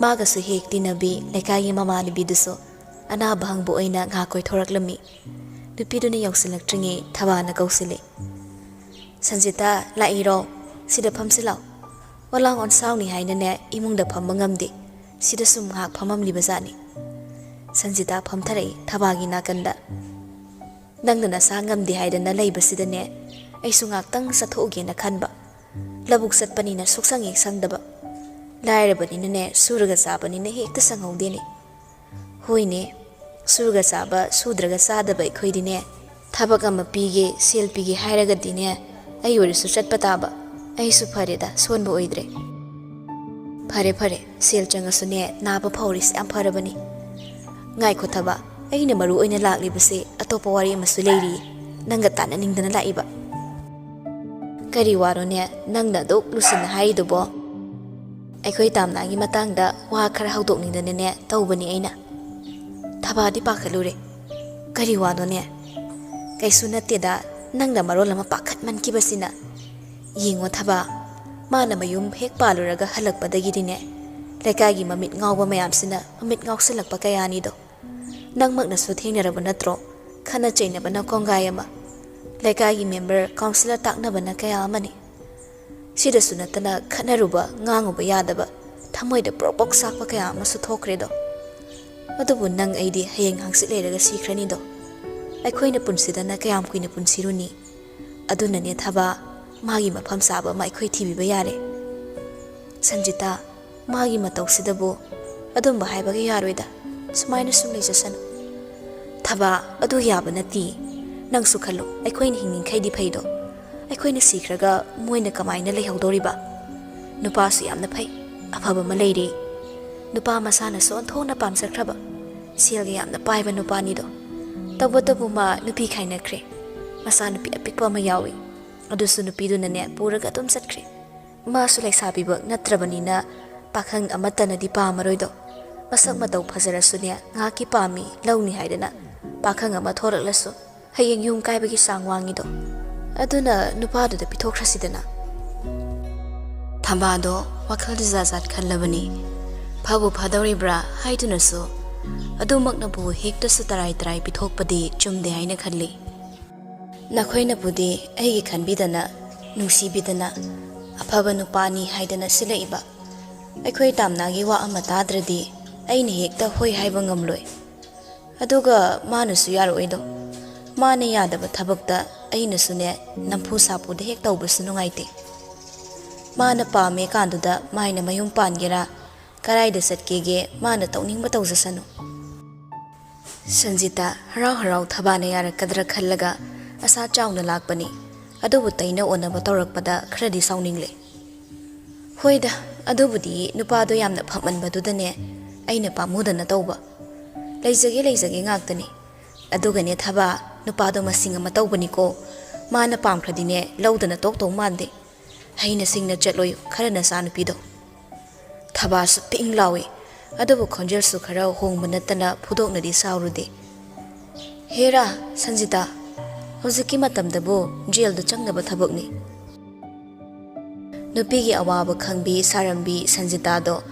maga su hek dinabi lekai mama ni biduso ꯑꯅꯥꯕ ꯍꯪꯕ ꯑꯣꯏꯅ ꯉꯥꯏꯍꯥꯛ ꯀꯣꯏꯊꯣꯔꯛꯂꯝꯃꯤ꯫ ꯅꯨꯄꯤꯗꯨꯅ ꯌꯧꯁꯤꯜꯂꯛꯇ꯭ꯔꯤꯉꯩ ꯊꯕꯥꯅ ꯀꯧꯁꯤꯜꯂꯤ꯫ ꯁꯟꯖꯤꯇꯥ ꯂꯥꯛꯏꯔꯣ? ꯁꯤꯗ ꯐꯝꯁꯤꯜꯂꯥꯎ꯫ ꯋꯥꯂꯥꯡ ꯑꯣꯟꯁꯥꯎꯅꯤ ꯍꯥꯏꯅꯅꯦ ꯏꯃꯨꯡꯗ ꯐꯝꯕ ꯉꯝꯗꯦ, ꯁꯤꯗ ꯁꯨꯝ ꯉꯥꯏꯍꯥꯛ ꯐꯝꯃꯝꯂꯤꯕꯖꯥꯠꯅꯤ꯫ ꯁꯟꯖꯤꯇꯥ ꯐꯝꯊꯔꯛꯏ ꯊꯕꯥꯒꯤ ꯅꯥꯀꯟꯗ꯫ ꯅꯪꯅ ꯅꯁꯥ ꯉꯝꯗꯦ ꯍꯥꯏꯗꯅ ꯂꯩꯕꯁꯤꯗꯅꯦ ꯑꯩꯁꯨ ꯉꯥꯛꯇꯪ ꯆꯠꯊꯣꯛꯎꯒꯦꯅ ꯈꯟꯕ꯫ ꯂꯧꯕꯨꯛ ꯆꯠꯄꯅꯤꯅ ꯁꯨꯛꯁꯪ ꯍꯦꯛ ꯁꯪꯗꯕ, ꯂꯥꯏꯔꯕꯅꯤꯅꯅꯦ ꯁꯨꯔꯒ ꯆꯥꯕꯅꯤꯅ ꯍꯦꯛꯇ ꯁꯪꯍꯧꯗꯦꯅꯦ꯫ ꯍꯣꯏꯅꯦ, ꯁꯨꯔꯒ ꯆꯥꯕ ꯁꯨꯗ꯭ꯔꯒ ꯆꯥꯗꯕ ꯑꯩꯈꯣꯏꯗꯤꯅꯦ ꯊꯕꯛ ꯑꯃ ꯄꯤꯒꯦ ꯁꯦꯜ ꯄꯤꯒꯦ ꯍꯥꯏꯔꯒꯗꯤꯅꯦ ꯑꯩ ꯑꯣꯏꯔꯁꯨ ꯆꯠꯄ ꯇꯥꯕ꯫ ꯑꯩꯁꯨ ꯐꯔꯦꯗ, ꯁꯣꯟꯕ ꯑꯣꯏꯗ꯭ꯔꯦ꯫ ꯐꯔꯦ ꯐꯔꯦ, ꯁꯦꯜ ꯆꯪꯉꯁꯨꯅꯦ ꯅꯥꯕ ꯐꯧꯔꯤꯁꯤ ꯌꯥꯝ ꯐꯔꯕꯅꯤ꯫ ꯉꯥꯏꯈꯣ ꯊꯕ, ꯑꯩꯅ ꯃꯔꯨ ꯑꯣꯏꯅ ꯂꯥꯛꯂꯤꯕꯁꯦ ꯑꯇꯣꯞꯄ ꯋꯥꯔꯤ ꯑꯃꯁꯨ ꯂꯩꯔꯤꯌꯦ, ꯅꯪꯒ ꯇꯥꯟꯅꯅꯤꯡꯗꯅ ꯂꯥꯛꯏꯕ꯫ ꯀꯔꯤ ꯋꯥꯔꯣꯅꯦ ꯅꯪꯅ ꯑꯗꯨꯛ ꯂꯨꯁꯤꯟꯅ ꯍꯥꯏꯔꯤꯗꯨꯕꯣ? ꯑꯩꯈꯣꯏ ꯇꯥꯝꯅꯥꯒꯤ ꯃꯇꯥꯡꯗ ꯋꯥ ꯈꯔ ꯍꯧꯗꯣꯛꯅꯤꯡꯗꯅꯅꯦ ꯇꯧꯕꯅꯤ ꯑꯩꯅ꯫ ꯊꯕꯥꯗꯤ ꯄꯥꯈꯠꯂꯨꯔꯦ꯫ ꯀꯔꯤ ꯋꯥꯅꯣꯅꯦ? ꯀꯩꯁꯨ ꯅꯠꯇꯦꯗ, ꯅꯪꯅ ꯃꯔꯣꯜ ꯑꯃ ꯄꯥꯈꯠꯃꯟꯈꯤꯕꯁꯤꯅ꯫ ꯌꯦꯡꯉꯣ ꯊꯕꯥ, ꯃꯥꯅ ꯃꯌꯨꯝ ꯍꯦꯛ ꯄꯥꯜꯂꯨꯔꯒ ꯍꯜꯂꯛꯄꯗꯒꯤꯗꯤꯅꯦ ꯂꯩꯀꯥꯏꯒꯤ ꯃꯃꯤꯠ ꯉꯥꯎꯕ ꯃꯌꯥꯝꯁꯤꯅ ꯃꯃꯤꯠ ꯉꯥꯎꯁꯤꯜꯂꯛꯄ ꯀꯌꯥꯅꯤꯗꯣ꯫ ꯅꯪꯃꯛꯅꯁꯨ ꯊꯦꯡꯅꯔꯕ ꯅꯠꯇ꯭ꯔꯣ? ꯈꯟꯅ ꯆꯩꯅꯕꯅ ꯀꯣꯡꯒꯥꯏ ꯑꯃ, ꯂꯩꯀꯥꯏꯒꯤ ꯃꯦꯝꯕꯔ ꯀꯥꯎꯟꯁꯤꯂꯔ ꯇꯥꯛꯅꯕꯅ ꯀꯌꯥ ꯑꯃꯅꯤ꯫ ꯁꯤꯗꯁꯨ ꯅꯠꯇꯅ ꯈꯠꯅꯔꯨꯕ ꯉꯥꯡꯉꯨꯕ ꯌꯥꯗꯕ ꯊꯃꯣꯏꯗ ꯄ꯭ꯔꯣꯛ ꯄ꯭ꯔꯣꯛ ꯆꯥꯛꯄ ꯀꯌꯥ ꯑꯃꯁꯨ ꯊꯣꯛꯈ꯭ꯔꯦꯗꯣ꯫ ꯑꯗꯨꯕꯨ ꯅꯪ ꯑꯩꯗꯤ ꯍꯌꯦꯡ ꯍꯥꯡꯆꯤꯠ ꯂꯩꯔꯒ ꯁꯤꯈ꯭ꯔꯅꯤꯗꯣ꯫ ꯑꯩꯈꯣꯏꯅ ꯄꯨꯟꯁꯤꯗꯅ ꯀꯌꯥꯝ ꯀꯨꯏꯅ ꯄꯨꯟꯁꯤꯔꯨꯅꯤ? ꯑꯗꯨꯅꯅꯦ ꯊꯕꯥ, ꯃꯥꯒꯤ ꯃꯐꯝ ꯆꯥꯕ ꯑꯃ ꯑꯩꯈꯣই ꯊꯤꯕꯤꯕ ꯌꯥꯔꯦ꯫ ꯁꯟꯖꯤꯇꯥ, ꯃꯥꯒꯤ ꯃꯇꯧꯁꯤꯗꯕꯨ ꯑꯗꯨꯝꯕ ꯍꯥꯏꯕꯒ ꯌꯥꯔꯣꯏꯗ, ꯁꯨꯃꯥꯏꯅ ꯁꯨꯝ ꯂꯩꯖꯁꯅꯨ꯫ ꯊꯕꯥ, ꯑꯗꯨ ꯌꯥꯕ ꯅꯠꯇꯦ꯫ ꯅꯪꯁꯨ ꯈꯜꯂꯨ, ꯑꯩꯈꯣꯏꯅ ꯍꯤꯡꯅꯤꯡꯈꯩꯗꯤ ꯐꯩꯗꯣ, ꯑꯩꯈꯣꯏꯅ ꯁꯤꯈ꯭ꯔꯒ ꯃꯣꯏꯅ ꯀꯃꯥꯏꯅ ꯂꯩꯍꯧꯗꯣꯔꯤꯕ? ꯅꯨꯄꯥꯁꯨ ꯌꯥꯝꯅ ꯐꯩ, ꯑꯐꯕ ꯑꯃ ꯂꯩꯔꯦ꯫ ꯅꯨꯄꯥ ꯃꯁꯥꯅꯁꯨ ꯑꯣꯟꯊꯣꯛꯅ ꯄꯥꯝꯖꯈ꯭ꯔꯕ, ꯁꯦꯜꯒ ꯌꯥꯝꯅ ꯄꯥꯏꯕ ꯅꯨꯄꯥꯅꯤꯗꯣ꯫ ꯇꯧꯕꯇꯕꯨ ꯃꯥ ꯅꯨꯄꯤ ꯈꯥꯏꯅꯈ꯭ꯔꯦ, ꯃꯆꯥꯅꯨꯄꯤ ꯑꯄꯤꯛꯄ ꯑꯃ ꯌꯥꯎꯏ, ꯑꯗꯨꯁꯨ ꯅꯨꯄꯤꯗꯨꯅꯅꯦ ꯄꯨꯔꯒ ꯑꯗꯨꯝ ꯆꯠꯈ꯭ꯔꯦ꯫ ꯃꯥꯁꯨ ꯂꯩꯁꯥꯕꯤꯕꯛ ꯅꯠꯇ꯭ꯔꯕꯅꯤꯅ ꯄꯥꯈꯪ ꯑꯃꯠꯇꯅꯗꯤ ꯄꯥꯝꯃꯔꯣꯏꯗꯣ꯫ ꯃꯁꯛ ꯃꯇꯧ ꯐꯖꯔꯁꯨꯅꯦ ꯉꯥꯏꯍꯥꯛꯀꯤ ꯄꯥꯝꯃꯤ ꯂꯧꯅꯤ ꯍꯥꯏꯗꯅ ꯄꯥꯈꯪ ꯑꯃ ꯊꯣꯔꯛꯂꯁꯨ ꯍꯌꯦꯡ ꯌꯨꯝ ꯀꯥꯏꯕꯒꯤ ꯆꯥꯡ ꯋꯥꯡꯉꯤꯗꯣ꯫ ꯑꯗꯨꯅ ꯅꯨꯄꯥꯗꯨꯗ ꯄꯤꯊꯣꯛꯈ꯭ꯔꯁꯤꯗꯅ꯫ ꯊꯝꯕꯥꯗꯣ ꯋꯥꯈꯜꯗ ꯖꯥꯠ ꯖꯥꯠ ꯈꯜꯂꯕꯅꯤ꯫ ꯐꯕꯨ ꯐꯗꯧꯔꯤꯕ꯭ꯔꯥ ꯍꯥꯏꯗꯨꯅꯁꯨ ꯑꯗꯨꯃꯛꯅꯕꯨ ꯍꯦꯛꯇꯁꯨ ꯇꯔꯥꯏ ꯇꯔꯥꯏ ꯄꯤꯊꯣꯛꯄꯗꯤ ꯆꯨꯝꯗꯦ ꯍꯥꯏꯅ ꯈꯜꯂꯤ꯫ ꯅꯈꯣꯏꯅꯕꯨꯗꯤ ꯑꯩꯒꯤ ꯈꯟꯕꯤꯗꯅ ꯅꯨꯡꯁꯤꯕꯤꯗꯅ ꯑꯐꯕ ꯅꯨꯄꯥꯅꯤ ꯍꯥꯏꯗꯅ ꯁꯤꯜꯂꯛꯏꯕ, ꯑꯩꯈꯣꯏ ꯇꯥꯝꯅꯥꯒꯤ ꯋꯥ ꯑꯃ ꯇꯥꯗ꯭ꯔꯗꯤ ꯑꯩꯅ ꯍꯦꯛꯇ ꯍꯣꯏ ꯍꯥꯏꯕ ꯉꯝꯂꯣꯏ꯫ ꯑꯗꯨꯒ ꯃꯥꯅꯁꯨ ꯌꯥꯔꯛꯑꯣꯏꯗꯣ꯫ ꯃꯥꯅ ꯌꯥꯗꯕ ꯊꯕꯛꯇ ꯑꯩꯅꯁꯨꯅꯦ ꯅꯝꯐꯨ ꯁꯥꯐꯨꯗ ꯍꯦꯛ ꯇꯧꯕꯁꯨ ꯅꯨꯡꯉꯥꯏꯇꯦ꯫ ꯃꯥꯅ ꯄꯥꯝꯃꯦ ꯀꯥꯟꯗꯨꯗ ꯃꯥꯏꯅ ꯃꯌꯨꯝ ꯄꯥꯟꯒꯦꯔꯥ ꯀꯔꯥꯏꯗ ꯆꯠꯀꯦꯒꯦ ꯃꯥꯅ ꯇꯧꯅꯤꯡꯕ ꯇꯧꯖꯁꯅꯨ꯫ ꯁꯟꯖꯤꯇꯥ ꯍꯔꯥꯎ ꯍꯔꯥꯎ ꯊꯕꯥꯅ ꯌꯥꯔꯛꯀꯗ꯭ꯔꯥ ꯈꯜꯂꯒ ꯑꯁꯥ ꯆꯥꯎꯅ ꯂꯥꯛꯄꯅꯤ, ꯑꯗꯨꯕꯨ ꯇꯩꯅ ꯑꯣꯟꯅꯕ ꯇꯧꯔꯛꯄꯗ ꯈꯔꯗꯤ ꯁꯥꯎꯅꯤꯡꯂꯦ꯫ ꯍꯣꯏꯗ, ꯑꯗꯨꯕꯨꯗꯤ ꯅꯨꯄꯥꯗꯣ ꯌꯥꯝꯅ ꯐꯃꯟꯕꯗꯨꯗꯅꯦ ꯑꯩꯅ ꯄꯥꯝꯃꯨꯗꯅ ꯇꯧꯕ, ꯂꯩꯖꯒꯦ ꯂꯩꯖꯒꯦ ꯉꯥꯛꯇꯅꯤ꯫ ꯑꯗꯨꯒꯅꯦ ꯊꯕꯥ, ꯅꯨꯄꯥꯗꯣ ꯃꯁꯤꯡ ꯑꯃ ꯇꯧꯕꯅꯤꯀꯣ, ꯃꯥꯅ ꯄꯥꯝꯈ꯭ꯔꯗꯤꯅꯦ ꯂꯧꯗꯅ ꯇꯣꯛꯇꯧ ꯃꯥꯟꯗꯦ꯫ ꯍꯩꯅ ꯁꯤꯡꯅ ꯆꯠꯂꯣꯏ ꯈꯔ ꯅꯆꯥꯅꯨꯄꯤꯗꯣ꯫ ꯊꯕꯥꯁꯨ ꯄꯤꯡ ꯂꯥꯎꯏ, ꯑꯗꯨꯕꯨ ꯈꯣꯟꯖꯦꯜꯁꯨ ꯈꯔ ꯍꯣꯡꯕ ꯅꯠꯇꯅ ꯐꯨꯗꯣꯛꯅꯗꯤ ꯁꯥꯎꯔꯨꯗꯦ꯫ ꯍꯦꯔꯥ ꯁꯟꯖꯤꯇꯥ, ꯍꯧꯖꯤꯛꯀꯤ ꯃꯇꯝꯗꯕꯨ ꯖꯦꯜꯗ ꯆꯪꯅꯕ ꯊꯕꯛꯅꯤ꯫ ꯅꯨꯄꯤꯒꯤ ꯑꯋꯥꯕ ꯈꯪꯕꯤ ꯁꯥꯔꯝꯕꯤ ꯁꯟꯖꯤꯇꯥꯗꯣ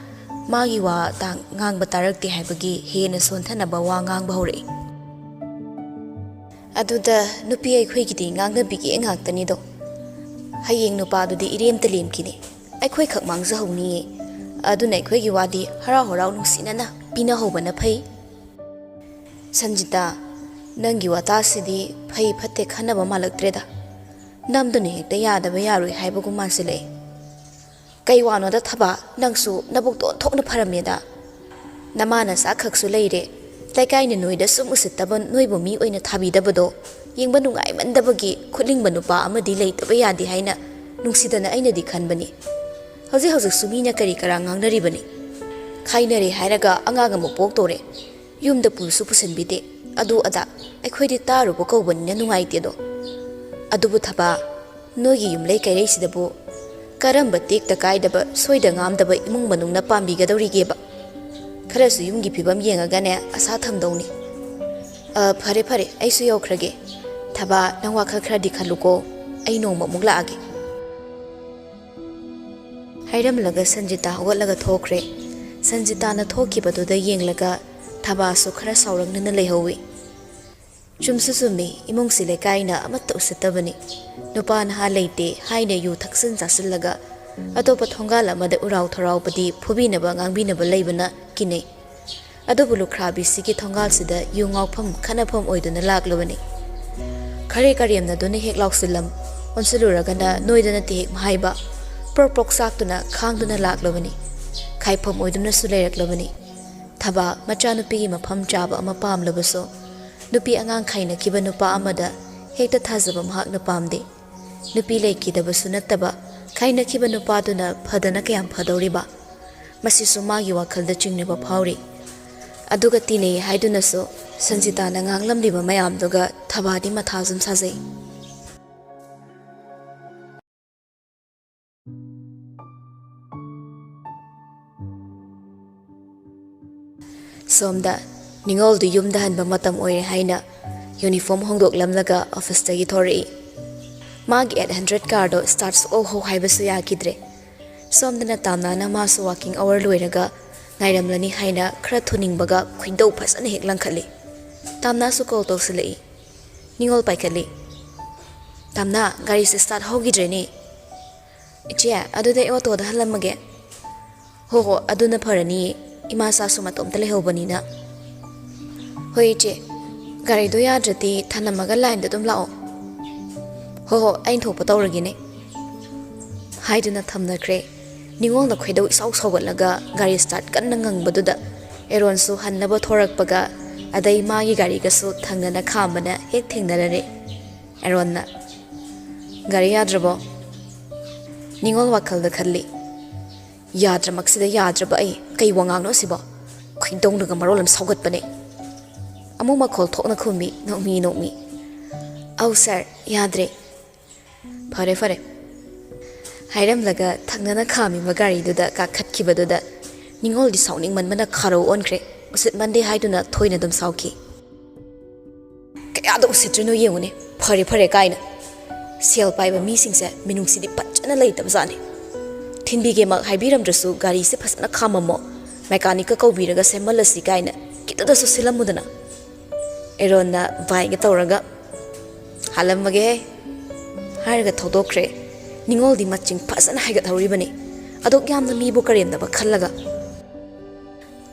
ꯃꯥꯒꯤ ꯋꯥ ꯉꯥꯡꯕ ꯇꯥꯔꯛꯇꯦ ꯍꯥꯏꯕꯒꯤ ꯍꯦꯟꯅ ꯁꯣꯟꯊꯅꯕ ꯋꯥ ꯉꯥꯡꯕ ꯍꯧꯔꯛꯏ꯫ ꯑꯗꯨꯗ ꯅꯨꯄꯤ ꯑꯩꯈꯣꯏꯒꯤꯗꯤ ꯉꯥꯡꯅꯕꯤꯒꯦ ꯉꯥꯛꯇꯅꯤꯗꯣ꯫ ꯍꯌꯦꯡ ꯅꯨꯄꯥꯗꯨꯗꯤ ꯏꯔꯦꯝꯇ ꯂꯦꯝꯈꯤꯅꯤ, ꯑꯩꯈꯣꯏꯈꯛ ꯃꯥꯡꯖꯍꯧꯅꯤꯌꯦ꯫ ꯑꯗꯨꯅ ꯑꯩꯈꯣꯏꯒꯤ ꯋꯥꯗꯤ ꯍꯔꯥꯎ ꯍꯔꯥꯎ ꯅꯨꯡꯁꯤꯅꯅ ꯄꯤꯅꯍꯧꯕꯅ ꯐꯩ꯫ ꯁꯟꯖꯤꯇꯥ, ꯅꯪꯒꯤ ꯋꯥꯇꯥꯁꯤꯗꯤ ꯐꯩ ꯐꯠꯇꯦ ꯈꯟꯅꯕ ꯃꯥꯜꯂꯛꯇ꯭ꯔꯦꯗ, ꯅꯝꯗꯨꯅ ꯍꯦꯛꯇ ꯌꯥꯗꯕ ꯌꯥꯔꯣꯏ ꯍꯥꯏꯕꯒꯨꯝ ꯃꯥꯟꯁꯤꯜꯂꯛꯑꯦ꯫ ꯀꯩ ꯋꯥꯅꯣꯗ ꯊꯕꯥ, ꯅꯪꯁꯨ ꯅꯕꯨꯛꯇꯣ ꯑꯣꯟꯊꯣꯛꯅ ꯐꯔꯝꯃꯦꯗ꯫ ꯅꯃꯥ ꯅꯆꯥ ꯈꯛꯁꯨ ꯂꯩꯔꯦ, ꯂꯩꯀꯥꯏꯅ ꯅꯣꯏꯗ ꯁꯨꯝ ꯎꯁꯤꯠꯇꯕ ꯅꯣꯏꯕꯨ ꯃꯤ ꯑꯣꯏꯅ ꯊꯥꯕꯤꯗꯕꯗꯣ ꯌꯦꯡꯕ ꯅꯨꯡꯉꯥꯏꯃꯟꯗꯕꯒꯤ ꯈꯨꯠꯂꯤꯡꯕ ꯅꯨꯄꯥ ꯑꯃꯗꯤ ꯂꯩꯇꯕ ꯌꯥꯗꯦ ꯍꯥꯏꯅ ꯅꯨꯡꯁꯤꯗꯅ ꯑꯩꯅꯗꯤ ꯈꯟꯕꯅꯤ꯫ ꯍꯧꯖꯤꯛ ꯍꯧꯖꯤꯛꯁꯨ ꯃꯤꯅ ꯀꯔꯤ ꯀꯔꯥ ꯉꯥꯡꯅꯔꯤꯕꯅꯤ꯫ ꯈꯥꯏꯅꯔꯦ ꯍꯥꯏꯔꯒ ꯑꯉꯥꯡ ꯑꯃ ꯄꯣꯛꯇꯣꯔꯦ, ꯌꯨꯝꯗ ꯄꯨꯁꯨ ꯄꯨꯁꯤꯟꯕꯤꯗꯦ, ꯑꯗꯨ ꯑꯗꯥ ꯑꯩꯈꯣꯏꯗꯤ ꯇꯥꯔꯨꯕ ꯀꯧꯕꯅꯤꯅ ꯅꯨꯡꯉꯥꯏꯇꯦꯗꯣ꯫ ꯑꯗꯨꯕꯨ ꯊꯕꯥ, ꯅꯣꯏꯒꯤ ꯌꯨꯝꯂꯩ ꯀꯩꯔꯩꯁꯤꯗꯕꯨ ꯀꯔꯝꯕ ꯇꯦꯛꯇ ꯀꯥꯏꯗꯕ ꯁꯣꯏꯗ ꯉꯥꯝꯗꯕ ꯏꯃꯨꯡ ꯃꯅꯨꯡꯅ ꯄꯥꯝꯕꯤꯒꯗꯧꯔꯤꯒꯦꯕ? ꯈꯔꯁꯨ ꯌꯨꯝꯒꯤ ꯐꯤꯕꯝ ꯌꯦꯡꯉꯒꯅꯦ ꯑꯁꯥ ꯊꯝꯗꯧꯅꯤ꯫ ꯐꯔꯦ ꯐꯔꯦ, ꯑꯩꯁꯨ ꯌꯧꯈ꯭ꯔꯒꯦ꯫ ꯊꯕꯥ, ꯅꯪ ꯋꯥꯈꯜ ꯈꯔꯗꯤ ꯈꯜꯂꯨꯀꯣ, ꯑꯩ ꯅꯣꯡꯃ ꯑꯃꯨꯛ ꯂꯥꯛꯑꯒꯦ꯫ ꯍꯥꯏꯔꯝꯂꯒ ꯁꯟꯖꯤꯇꯥ ꯍꯧꯒꯠꯂꯒ ꯊꯣꯛꯈ꯭ꯔꯦ꯫ ꯁꯟꯖꯤꯇꯥꯅ ꯊꯣꯛꯈꯤꯕꯗꯨꯗ ꯌꯦꯡꯂꯒ Thabasu khara saurangna leihowi. Chumsu sumi imungsi lekaina amatta usitabani. Nupa naha leite haina yu thaksin jasillaga atopa thongala amada urau thorau padi phubinaba ngangbinaba leibana kine. Adobu lukhrabi sigi thongal sida yu ngawpham khanafam oiduna laklobani. Khare karyamna done hek lausilam onsuluragana noidana ti hek mahaiba prok saktuna khangduna laklobani. Khaifam oiduna suleireklobani. Thaba machanupi mafam chaba ama pamlabaso nupi angang khaina kiba nupa amada hekta thazaba mahakna pamde. Nupi lekidabasu nattaba khaina kiba nupa duna phadana kayam phadoriba. Masisu magi wakhalda chingniba phawri. Aduga tine haidunaso Sanjita na nganglamliba mayamduga thabadi mathazum sajai. Somda ningol du yumda hanba matam oire haina uniform hongdok lamlaga office tagi thori. Magi 800 cardo starts all ho haibasu yakidre. Somdana tamna na masu walking hour loiraga ngairamlani haina khra thuningbaga khindau phasana hek langkhali. Tamna su call to silai. Ningol paikali. Tamna gari se start hogidre ni. Ichia adude auto da halamage. Ho aduna pharani ima sa su matom tale hobanina. Hoi iche gari do yadrati thanamaga line da dum lao. Ho ain thopa tawragi ne. Haiduna thamna kre. Ningol na khoidau isau sawalaga gari start kanna ngangbaduda eron su hannaba thorakpaga adai magi gari gasu thangnana khambana hek thengnarare eronna gari yadrabo ningol wakal da khalli yadra maksida yadraba ai kai wangang no sibo khindong daga marolam saugat bane amu makhol thokna khumi nomi au sir yadre fare hairam laga thangnana khami magari duda ka khatkibaduda ningol di sauning manmana kharo onkhre usit mande haiduna thoina dum sauki kaya do usitrino yengune fare kaina sel paiba mi singse minungsidi pachana leitab zani thinbige mak haibiram drasu gari se phasna khamamo mechanic ka kobiraga semalasi kaina kitada su silamudana eronna vai ga tawraga halamage harga thodokre ningol di maching phasana haiga thawribani adok yamna mi bu karem daba khallaga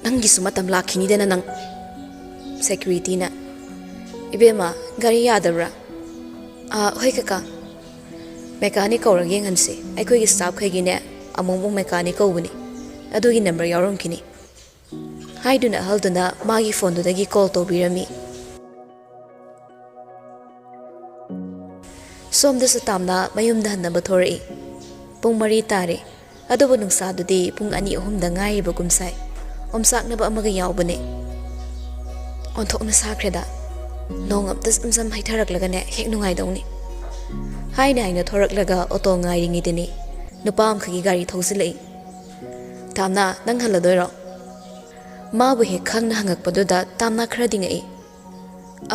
nangi sumatam lakhini dena nang security na ibema gari yadabra hoi kaka mechanic aurage nganse aikoi gi staff khagi ne among mechanic obuni adugi number yarom kini haiduna halduna magi phone du dagi call to birami somda satamna mayum da hanna bathori pung mari tare adubu nungsa dudi pung ani ohum da ngai ba gumsai omsak na ba amaga yawbane onthokna sakreda nong amtas amsam haitharak laga ne hek nungai dawni haina thorak laga auto ngai ringi deni nupam khagi gari thausilai tamna nang haladoiro ma bu he khangna hangak paduda tamna khra dingai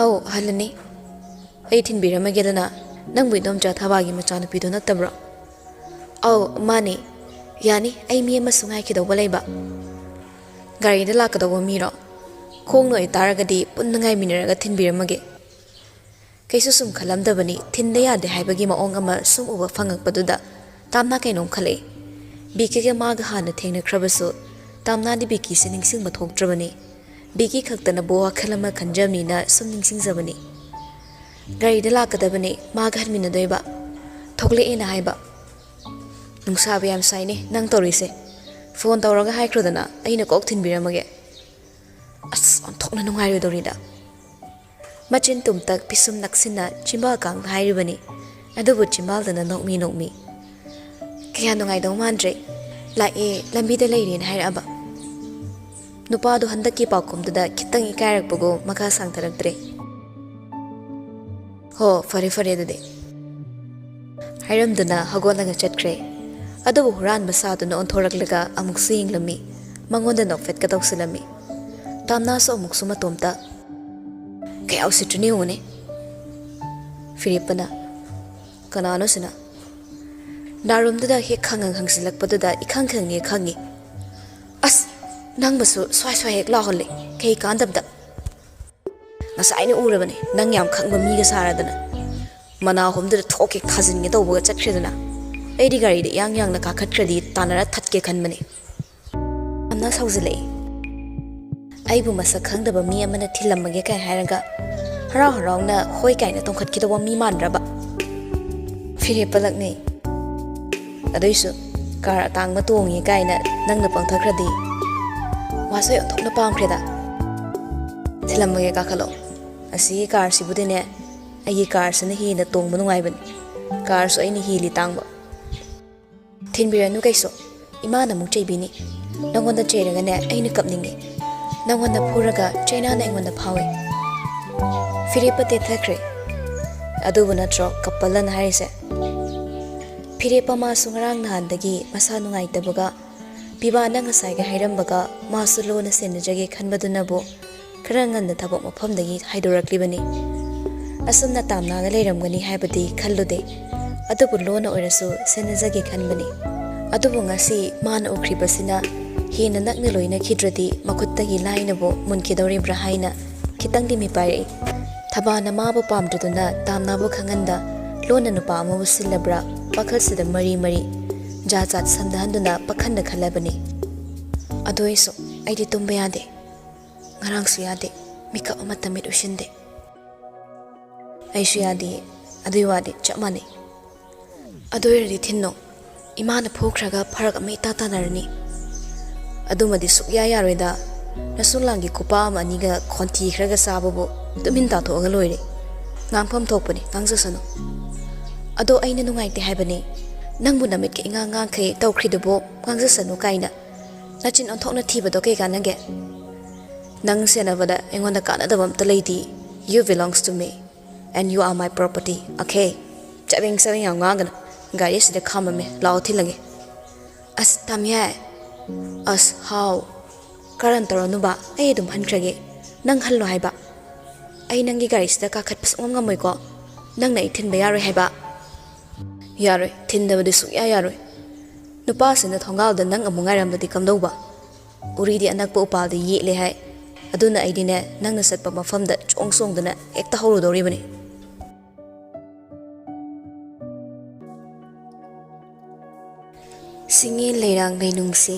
au halani ai thin biramage dana nang buidom cha thabagi machana pidona tabra au mani yani ai mi ma sungai kido balaiba gari da lakado miro khong noi taragadi punnangai minaraga thinbiramage kaisu sum khalamdabani thinda yade haibagi maong ama sum uba fangakpaduda tamna kainom khale biki ge maga hana thengna khrabasu tamna di biki se ningsing ma thoktrabani biki khaktana bowa khalama khanjamni na sum ningsing zabani gari da lakadabani maga harmina doiba thokle ena haiba nungsa bayam saine nang torise phone tawraga haikrodana aina kok thinbiramage as on thokna nungai dorida machin tumtak pisum naksina chimbal kang hairibani adubu chimbal dana nokmi kaya nungai dong mandre la e lambi da leirin hairaba nupa do handaki pakum da kitang ikairak bugo maka sang taraktre ho fare dade hairam dana hagolaga chatkre adubu huran basa duna on thoraklaga amuk sing lami mangonda nokfet ka tawsilami tamna so amuk suma tomta kaya usitrini une Filipana kanano sina darum da he khangang hangsilak paduda ikhang khangi as nang basu swai swai hek laholle kei kandabda ngasaini urabani nang yam khangba mi ga saradana mana homda thoke thajin ge tawba chakredana aidi gari de yang na ka khatkradi tanara thatke khanmani amna saujale aibu masa khangdaba mi amana thilamage kai hairaga harau harau na hoi kai na tongkhat ki dawa mi mandraba fire palak nei adaisu kar atang ma tongi kai na nang na pangthakradi wasai onthok na pamkreda thilamage ka khalo asi car sibudine ai car sene hi na tong manungai ban car so ai ni hi li tangba thinbiranu kaiso imana mu cheibini nangonda cheiraga ne ai ni kapninge nangonda phuraga chaina na ngonda phawe firepate thakre adubu natro kapalan harise firepa ma sungrang nahandagi masa nungai tabaga pibana ngasai ga hairambaga masulo na senjage khanbadunabo karangan da tabok mafamdagi haidoraklibani asumna tamna ga leiramgani haibadi khallude adubu lona oirasu senjage khanbani adubu ngasi man okribasina hina nakne loina khidradi makuttagi lainabo munkidori brahaina kitangdi mi pai thabana mabu pamduduna tamnabu khanganda lona nupa amabu silabra pakhalsida mari mari jajat sandahanduna pakhanda khalabani adoiso aidi tumba yade ngarangsu yade mika amata mit ushinde aishu yade aduiwade chamane adoiradi thinno imana phokhraga pharak amai tata narani adumadi sukya yaroida rasulangi kupa amaniga khonti khraga sababu tumin ta thoga loire ngangpham thokpani ngangsasano ado aina nungaite haibani nangbu namit ke inga ngang khai tawkhridubo ngangsasano kaina nachin onthokna thibado ke kanage nang senabada engonda kanadabam talaiti you belongs to me and you are my property okay chabeng sabeng yang ngangana gari sida khamame lao thilange as tamya as how karan toronuba ai dum hankrage nang hallo haiba ai nangi gari sida ka khat pas ngam moi ko nang na ithin ba yaroi haiba yaroi thindabadi su ya yaroi nupa sina thongal da nang amungai rambadi kamdauba uridi anakpa upaldi yele hai aduna aidine nang na satpa mafamda chongsong dana ekta hawru doribani singe leirang leinungsi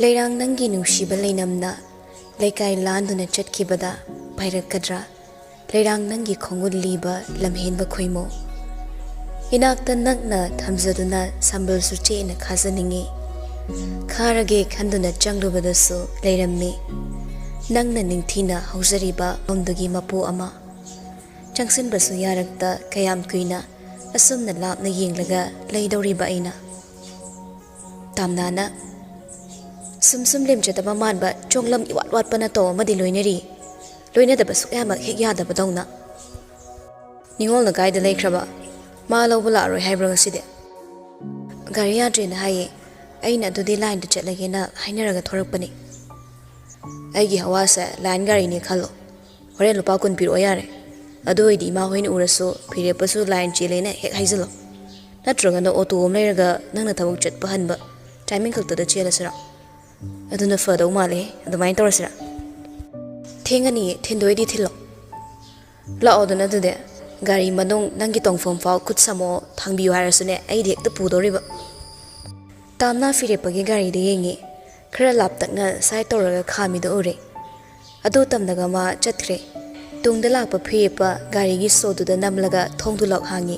leirang nangi nungsiba leinamna leikai landuna chatkibada pairakadra leirang nangi khongul liba lamhenba khoimo inakta nakna thamjaduna sambal su chena khajaningi kharage khanduna changlubadasu leirammi nangna ningthina haujariba omdugi mapu ama changsinbasu yarakta kayam kuina asumna lapna yenglaga leidoriba aina tamnana sumsum lemjadaba manba chonglam iwat watpana to amadi loinari loinadaba sukyama hek yadaba dawna ningolna gaida leikraba ma lawbula roi haibra ngaside gari yadrina haye aina adudi line da chatlagena hainaraga thorakpani aigi hawasa line gari ni khallo hore lupa kun piro yare adoidi ma hoina urasu phire pasu line chilena hek haizalo natroga na auto omleiraga nangna thabuk chatpa hanba timing khakta da chelasira aduna fadau male adumai torasira thengani thindoidi thilo la oduna dude gari manung nangi tongfom fau kutsamo thangbiu harasune ai dek ta pudoriba tamna firepagi gari de yengi khara laptakna sai toraga khami do ure adu tamdaga ma chathre tungda lakpa firepa gari gi sodu da namlaga thongdu lok hangi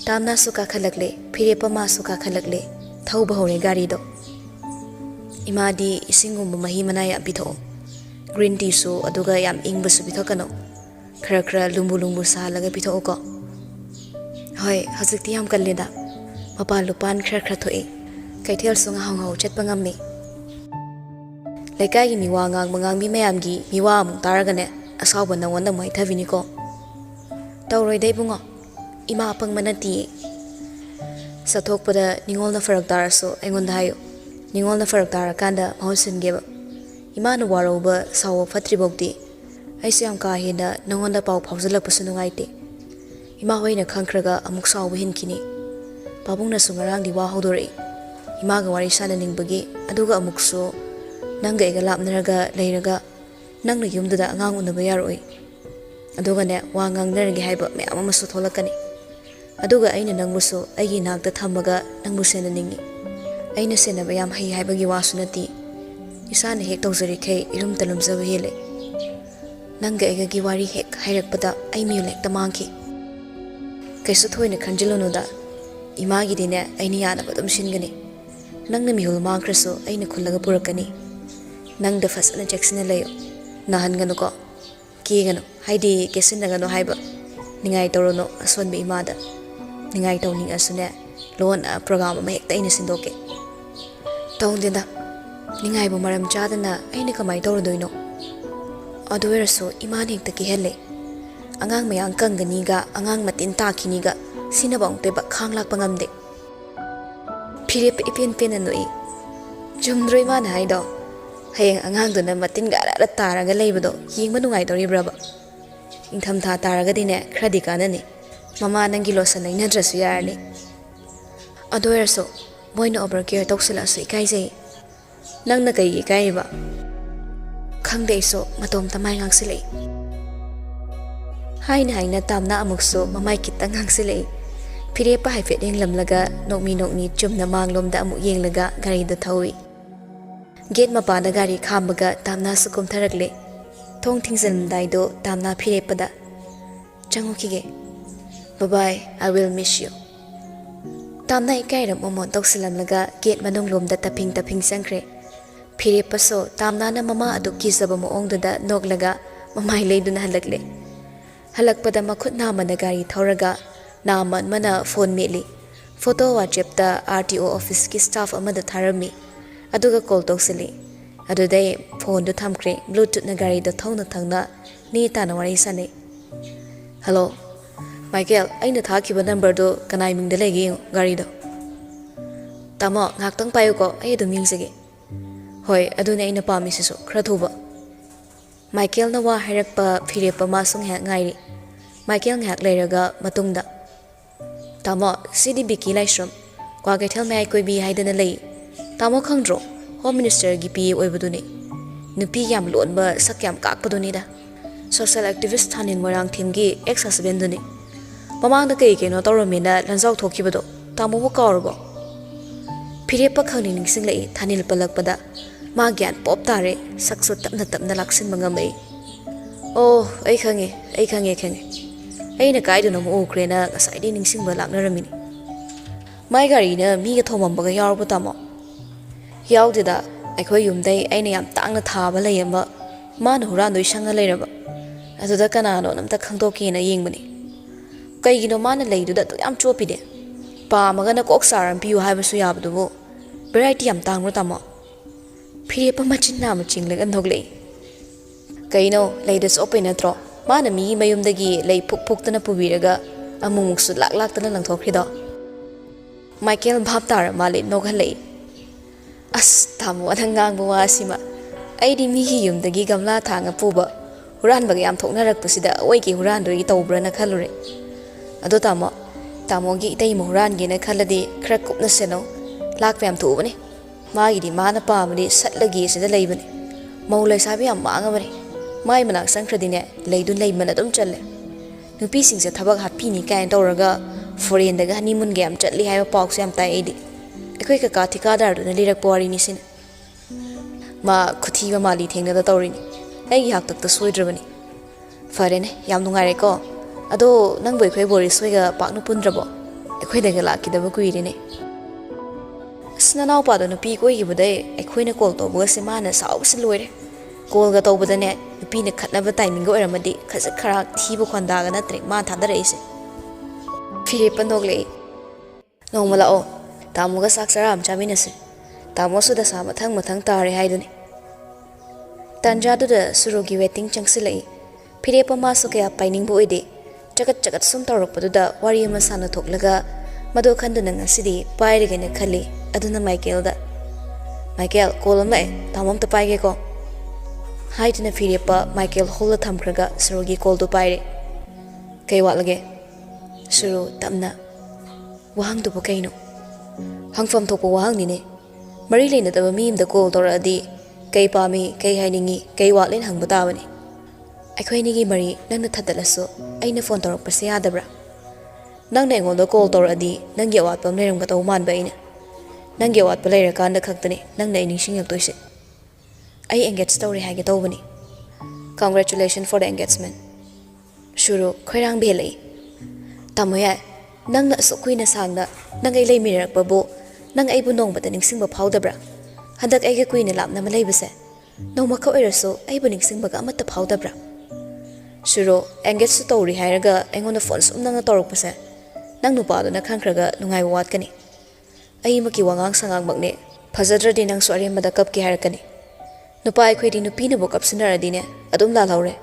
tamna suka khalakle firepa ma suka khalakle thauba hore gari do imadi isingumba mahi manaya pitho green tea su aduga yam ingba su pithokano khara khara lumbu lumbu salaga pitho ko hoi hazikti yam kalleda mapa lupan khara khara thoi kaithel sunga hangau chatpa ngammi laikai gi miwa ngang mangang mi mayam gi miwa amung taragane asawba nangwanda mai thavini ko tawroi dai bungo ima apang manati sathokpada ningolna farak daraso engonda hayo ningolna farak darakanda mahosingeba imana waroba sawo fatribokti aise am ka hena nangonda pau phaujalakpasu nungaite ima hoina khangkraga amuk sawo hinkini pabungna sungarang di wa hodore ima ga wari sana ningbagi aduga amukso Nangga aiga lapnaraga leiraga nangna yumduda angang unaba yaroi. Adugane wa ngangnarage haiba mayam amasu tholakani. Aduga aina nangmusu aigi nakta thammaga nangmu senaningi. Aina senaba yam hai haibagi wasu nati. Isana hek tawzarikhay irum talumzaba hele. Nangga aiga gi wari hek hairakpada ai miyulek tamangki. Kaisu thoina khanjilonuda imagi dine aini yanaba dum shingani. Nangna mihul mangkrasu aina khullaga purakani. Nangda fasana jacksina layo. Nahan gano ko. Ki gano haidi kesin na gano haiba. Ningay torono aswanba imada. Ningay tawning asune loan programa mahekta aina sindoke. Tawng dinda. Ningay bo maram chada na aina kamay torodoino. Aduweraso iman hekta kihele. Angang mayang kangganiga, angang matinta kiniga, sinabang teba khanglak pangamde. Pirip ipin pinanui. Jumdroy man haido. Hayang angang do na matinga at taraga labado, ying manungay doribraba. Ingtam ta taraga dine, kradika na ni. Mama nang gilosa na inadrasu yarni. Aduweraso, boy na overcare toksila so ikaisay. Nang nakay ikaiba. Kangday so, matom tamay ngang silay. Haina haina tamna amukso mamay kitang ngang silay. Pire pa haifet yung lamlaga, nokmi chum na manglom da amuk yung laga gari da thawi. Gate mapada gari kambaga tamna sukum tharagle. Thong tingsalamday do tamna pire pada. Changu kige. Bye-bye, I will miss you. Tamna ikairam umon toksalamlaga gate manunglom da taping sangkre. Pire paso tamna na mama adu kisaba mo ong da noglaga mamay lay do na halagle. Halakpada makut naman na gari thauraga naman mana phone mili. Photo WhatsApp da RTO office ki staff amada tharami. Aduga call toksili. Aduday phone do thamkre Bluetooth na gari da thongna thangna ni ta na wari sane. Hello. Michael, aina thakiba number do kanay mingda legi gari do. Tamo ngaktang payo ko ay dum yingsige. Hoy, aduna aina pami siso khra thuba. Michael na wa hairakpa phirepa masung hek ngairi. Michael ngak leiraga matungda. Tamo sidi biki laishram. Kwa gaithal mai koi bi haidana lei. Tamo khangdro Home Minister gi pi oibaduni. Nupi yam lonba sakyam kakpaduni da. Social activist thanin morang team gi ex-husband duni. Mamang da kai keno tawramina lanjau thokibado. Tamo bo kawrbo. Phirepa khangni ningsing lei thanil palakpada. Ma gyan pop tare sakso tapna laksin mangamai. Oh, ay khange. Aina kaido na mo ukre na kasay di ningsing ba laknaramini. May gari na mi ga thomambaga yarbo tamo. Yaudida aikoy yumday aina yam tangna thaba layamba mana hurandoy sanga layraba. Aduda kanano namta khangdoki na yingbani. Kaygino mana layduda to yam chopide. Pa maga na kok saram piyu haibasu yabdubo. Variety yam tangro tamo. Phirepa machin na machinglag andhoglay. Kaino laydas open na tro. Mana mi mayumdagi lay puk-puktana pubiraga amumuksu lak-laktana langthokrido. Michael bhaptara mali noghalay. As tamo anhangang buwa sima. Ay di mihi yumdagi gamla thanga puba. Huran bagay am thoknarakpusida away ki huran doy tawbra na khalure. Ado tamo gi itay mo huran gi na khaladi krak kup na seno. Lakpa yam tuubani. Magi di mana pamadi satlagi sida laybani. Maulay sabi am maangamani. May manak sangkradine laydun layman adum challe. Nupi singsa thabak hapini kain tawraga foreign daga honeymoon game chatli haiba pawks yam tai edi. Ekoi ka thikadar du na lirak pawari ni sin. Ma khuthiba mali thengna da tawrini. Ai hak tak ta soidrabani. Farene yam nungare ko. Ado nang boi khoi bori soiga paknu pundrabo. Ekoi daga lakidaba kuirine. Asnanaw pa do nupi koi gibudai ekoi na call to buga semana saw loire. Call ga tawbadane nupi na khatnaba timing ga oramadi khazak kharak thiba khondaga natre ma thadaraise. Phirepa noglei. Nongmala o tamo ga saksaram chaminase. Tamo suda sa mathang tare haiduni. Tanjadu da surogi waiting changsilai. Phirepa maso kaya paining bo ide. Chagat sum tawrakpadu da wari ma sana thoklaga mado khanduna ngasidi pairige na khali aduna Michael da. Michael call am lai tamam ta paige ko. Haidina Phirepa Michael hola thamkraga surogi call do paire. Kay watlage. Suro tamna. Wahang do kaino. Hangfam thokpo wahang ni ne. Mari leina taba mi imda call toradi Kay pami, kay hainingi, kay watlin hang batawani. Aikoy nigi mari nang nathadalaso ay na phone torok pasi adabra. Nang na ingon do call tor adi nang yawat pam leram ka taw man ba ina. Nang yawat pa leira kan da khaktani nang na ining sing yak toise. Ay engage story ha ga tawbani. Congratulations for the engagement. Shuru khoirang belai. Tamoya nang na so kuina sangna nang ay lay mirak babo nang ay bunong bata ningsing ba phawdabra. Handak ay ga kuina lapna malay base. No makaw iraso ay buning sing baga amata phawdabra. Shuru engage story hairaga engona phone sum nang torok pase. Nang nupado na khangkraga nungai wat kani. Ay maki wangang sangang magne phajadradi nang swari madakap ki harakani. Nupa ay khoi di nupi na bokap sinaradi ne adum lalawre.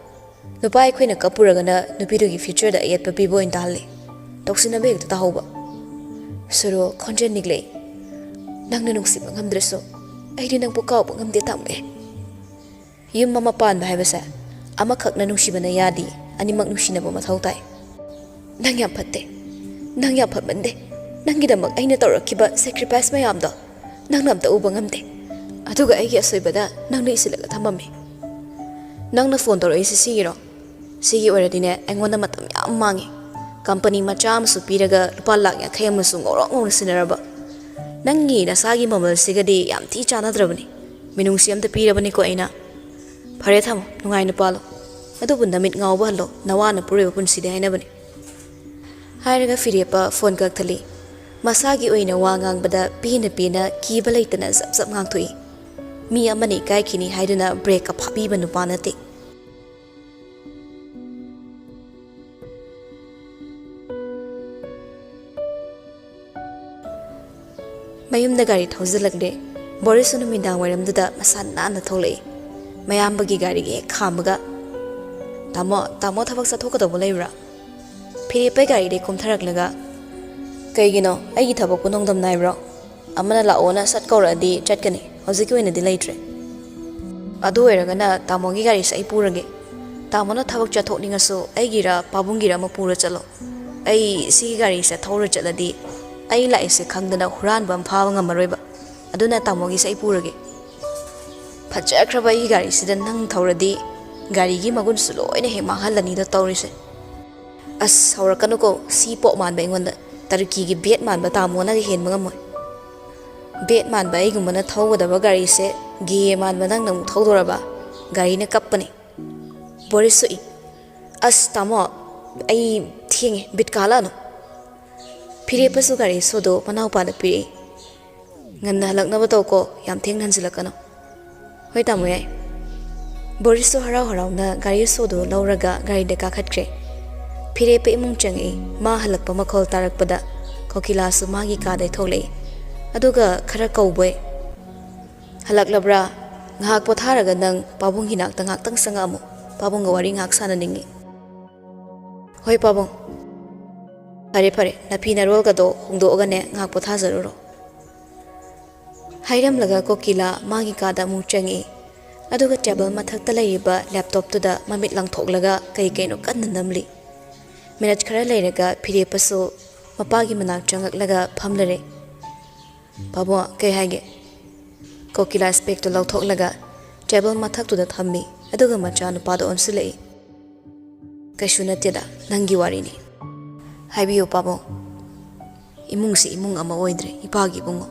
Nupa ay khoi na kapuraga na nupi do gi future da ayat papi bo intali. Toksina beg ta hoba. Shuru khonjen nigle. Nang nanung sip ngamdreso ay di nang pukaw pangam de tamge. Yum mama pan ba haibasa ama khak na nungsiba na yadi animak nungsina ba mathau tai. Nang yam phatte. Nang yam phabande. Nang gidamak aina tawrakiba sacrifice mayam do. Nang namta uba ngamde. Aduga ay asoibada nang na isilaga thamame. Nang na phone tawra isi sigiro. Sigi oradine angona matam yam mangi. Company macha amsu piraga lupa lakh yakhai amasu ngorok ngong sinaraba. Nangi nasagi mamal sigadi yam thi chanadrabani. Minungsi amta pirabani ko aina. Phare thamo nungai na palo. Adubu namit ngawba hallo nawana puriba punside hainabani. Hairaga firiapa phone kak thali. Masagi oina wa ngangbada pina kiba leitana zap zap ngangthui. Mi amani kai kini haiduna break up habiba nupa nate. Mayumda gari thawzalakde Boris numidang wairamduda masan nana tholei. Mayambagi gari ge khamaga tamo thabak sathokadabo leibra. Phiripai gari de kumtharaklaga kaigino aigi thabak punongdam naibra. Amana laona sat kauradi chatkani hojiki oina di leitre. Adu oiragana tamogi gari sai purage. Tamona thabak chathokningasu aigira pabungira ma pura chalo. Ai si gari sa thawra chaladi ai laise khangdana huran bam phawa ngamaroiba. Aduna tamogi sai purage. Phajakraba ai gari sida nang thawradi gari gi magun suloina he mahalani da tawrise. As haurakanu ko si po man ba ingonda tarki gi bet man ba tamona gi hen mangamoy. Bet man ba igum na thawdaba gari se gi man ba nang nang thawdoraba gari na kapani. Boris sui as tamo ai thinge bit kala no. Phire pasu gari sodo manau pa da piri. Nganna halakna ba to ko yam theng nanjilakano. Hoi tamu yai. Boris so harau na gari sodo lauraga gari de kakhatkre. Phire pe imung changi ma halakpa makhol tarakpada kokila su magi ka dai tholei. Aduga khara kauboy. Halaklabra ngahak potharaga nang pabung hinak tangak tang sangamo. Pabung gawari ngak sana ningi. Hoi pabung. Pare napi na rol ka do hungdo ogane ngak potha zaruro. Hairam laga kokila magi ka da mu changi. Aduga table mathak ta laiba laptop tu da mamit lang thoklaga kai kaino kanna namli. Minute khara lairaga phire paso mapagi manak changak laga phamlare. Pabo kai hage. Kokila spek to law thoklaga table mathak tu da thammi. Aduga macha nupa do onsilei. Kaishuna teda nangi warini. Haibiyo pabo. Imung si imung ama oidre ipagi bungo.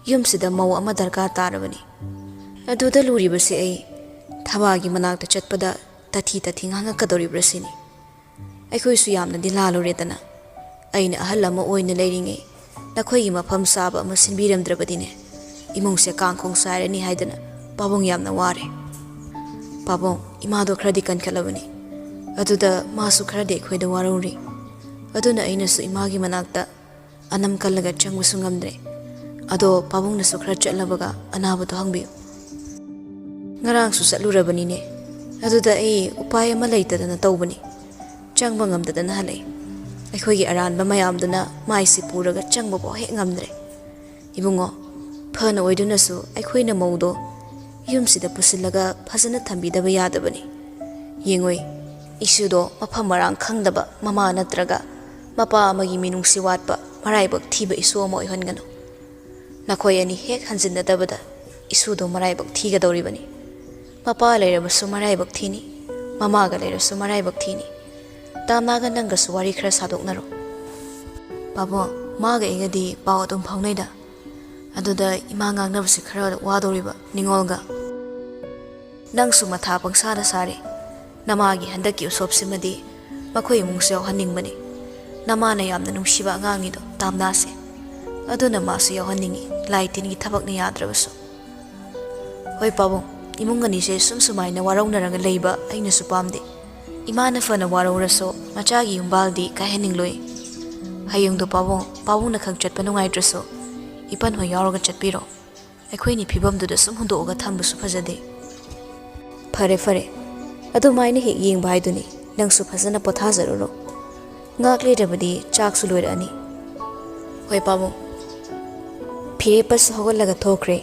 Yumsida mau ama darkar tarabani. Aduda luribasi ai thabagi manakta chatpada tathi nganga kadoribrasini. Aikhoi su yamna dilaluredana. Aina ahal ama oina leiringe nakhoi mafam saba ama sinbiramdrabadine. Imungse kangkhong sairani haidana pabong yamna ware. Pabong imado khradi kankhalabani. Aduda masu khrade khoida waruri. Aduna aina su imagi manakta anam kallaga changbusu ngamdre. Ado pabong na su khra chatlabaga anabado hangbiyo. Ngarang su satlurabani ne. Aduda ai upay ama leitadana tawbani. Changba ngamdadana halay. Aikhoigi aranba mayamdana maisi puraga changba bo hek ngamdre. Ibungo phana oiduna su aikhoina maudo yumsida pusilaga phajana thambidaba yadabani. Yengoi isudo mafam marang khangdaba mama natraga mapa amagi minungsi watpa maraibak thiba isu ama oihongano. Nakhoi ani hek hanjinadabada isudo maraibak thigadoribani mapa leirabasu maraibak thini mamaga leirasu maraibak thini tamnaga nangasu wari khara sadoknaro pabo maga egadi paw dum phaunaida aduda ima ngangnabasi khara wadoriba ningolga nangsu matha pangsada sare namagi handaki usopsimadi makhoi mungse haningbani namana yamna nungsiba ngangido tamnase aduna masu yahaningi laitingi thabakni yadrabasu hoi pabo imungani se sumsumaina warawnaraga leiba aina su pamde imana fana warawraso machagi umbaldi kaheningloi hayungdo pabo na khang chatpa nungaitraso ipan ho yaroga chatpiro akhoi ni phibamduda sum hundoga thambusu phajade fare adu maina he yeng baiduni nangsu phajana pothazaruro ngakle dabadi chaksu loirani hoi pabo phire pas hogolaga thokre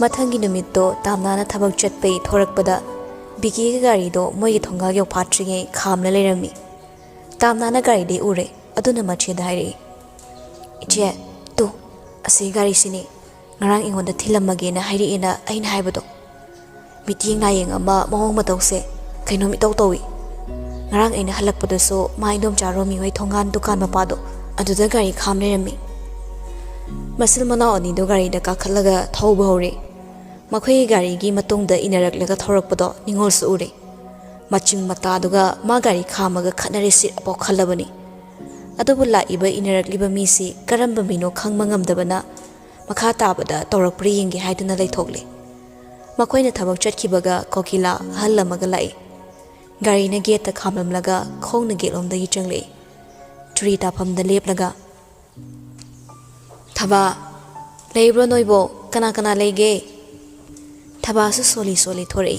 mathangi numitto tamnana thabak chatpai thorakpada biki gari do moi thonga gyo phatringe khamna leirami tamnana gari de ure aduna mache daire iche tu asi gari sini ngarang ingonda thilamage na hairi ina aina haibado meeting na yeng ama mawong matause kainomi tawi ngarang aina halakpada so maidom charomi hoi thongan dukan mapado aduda gari khamle rami masil mana oni do gari da kakhalaga thauba hore makhoi gari gi matungda inaraklega thorakpado ningol su ure maching mata duga ma gari khamaga khanare sit apo khalabani adubu la iba inarakliba mi si karamba mino khangma ngamdabana makha tabada torakpri yenge haiduna leithokle makoina thabak chatkibaga kokila hallamaga lai gari na gate ta khamlamlaga khongna gate lomda gi changle churi ta phamda leplaga thaba leibro noibo kana leige thaba su soli thore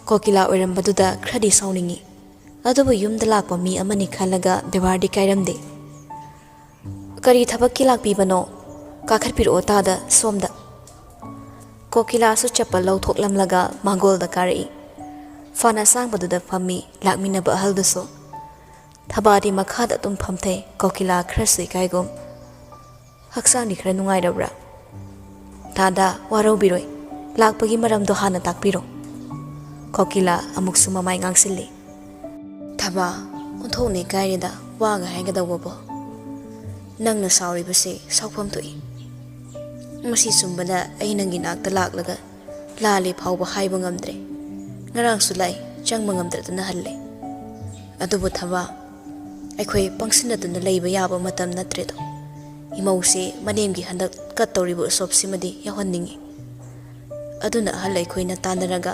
kokila oirambaduda khradi sauningi adubu yumda lakpa mi amani khalaga bewardi kairamde kari thabak ki lakpibano kakharpiro tada somda kokila su chapal lauthoklamlaga mangol da kari fana sangbaduda phami lakminaba ahalduso thabadi makhada tum phamthe kokila khrasui kaigom haksang ni khra nungai rabra tada warau biroi lakpagi maramdo hana takpiro kokila amuk suma mai ngangsilli thaba onthone kairida waga haigadawobo nangna sauri base saupam toi masi sumbada ai nangi nakta laklaga lale phawba haiba ngamdre ngarang sulai changba ngamdradana halle adubu thaba aikhoi pangsinaduna leiba yaba matam natredo imause manemgi handak katoribu sopsimadi yahanningi aduna hal aikhoina tanaraga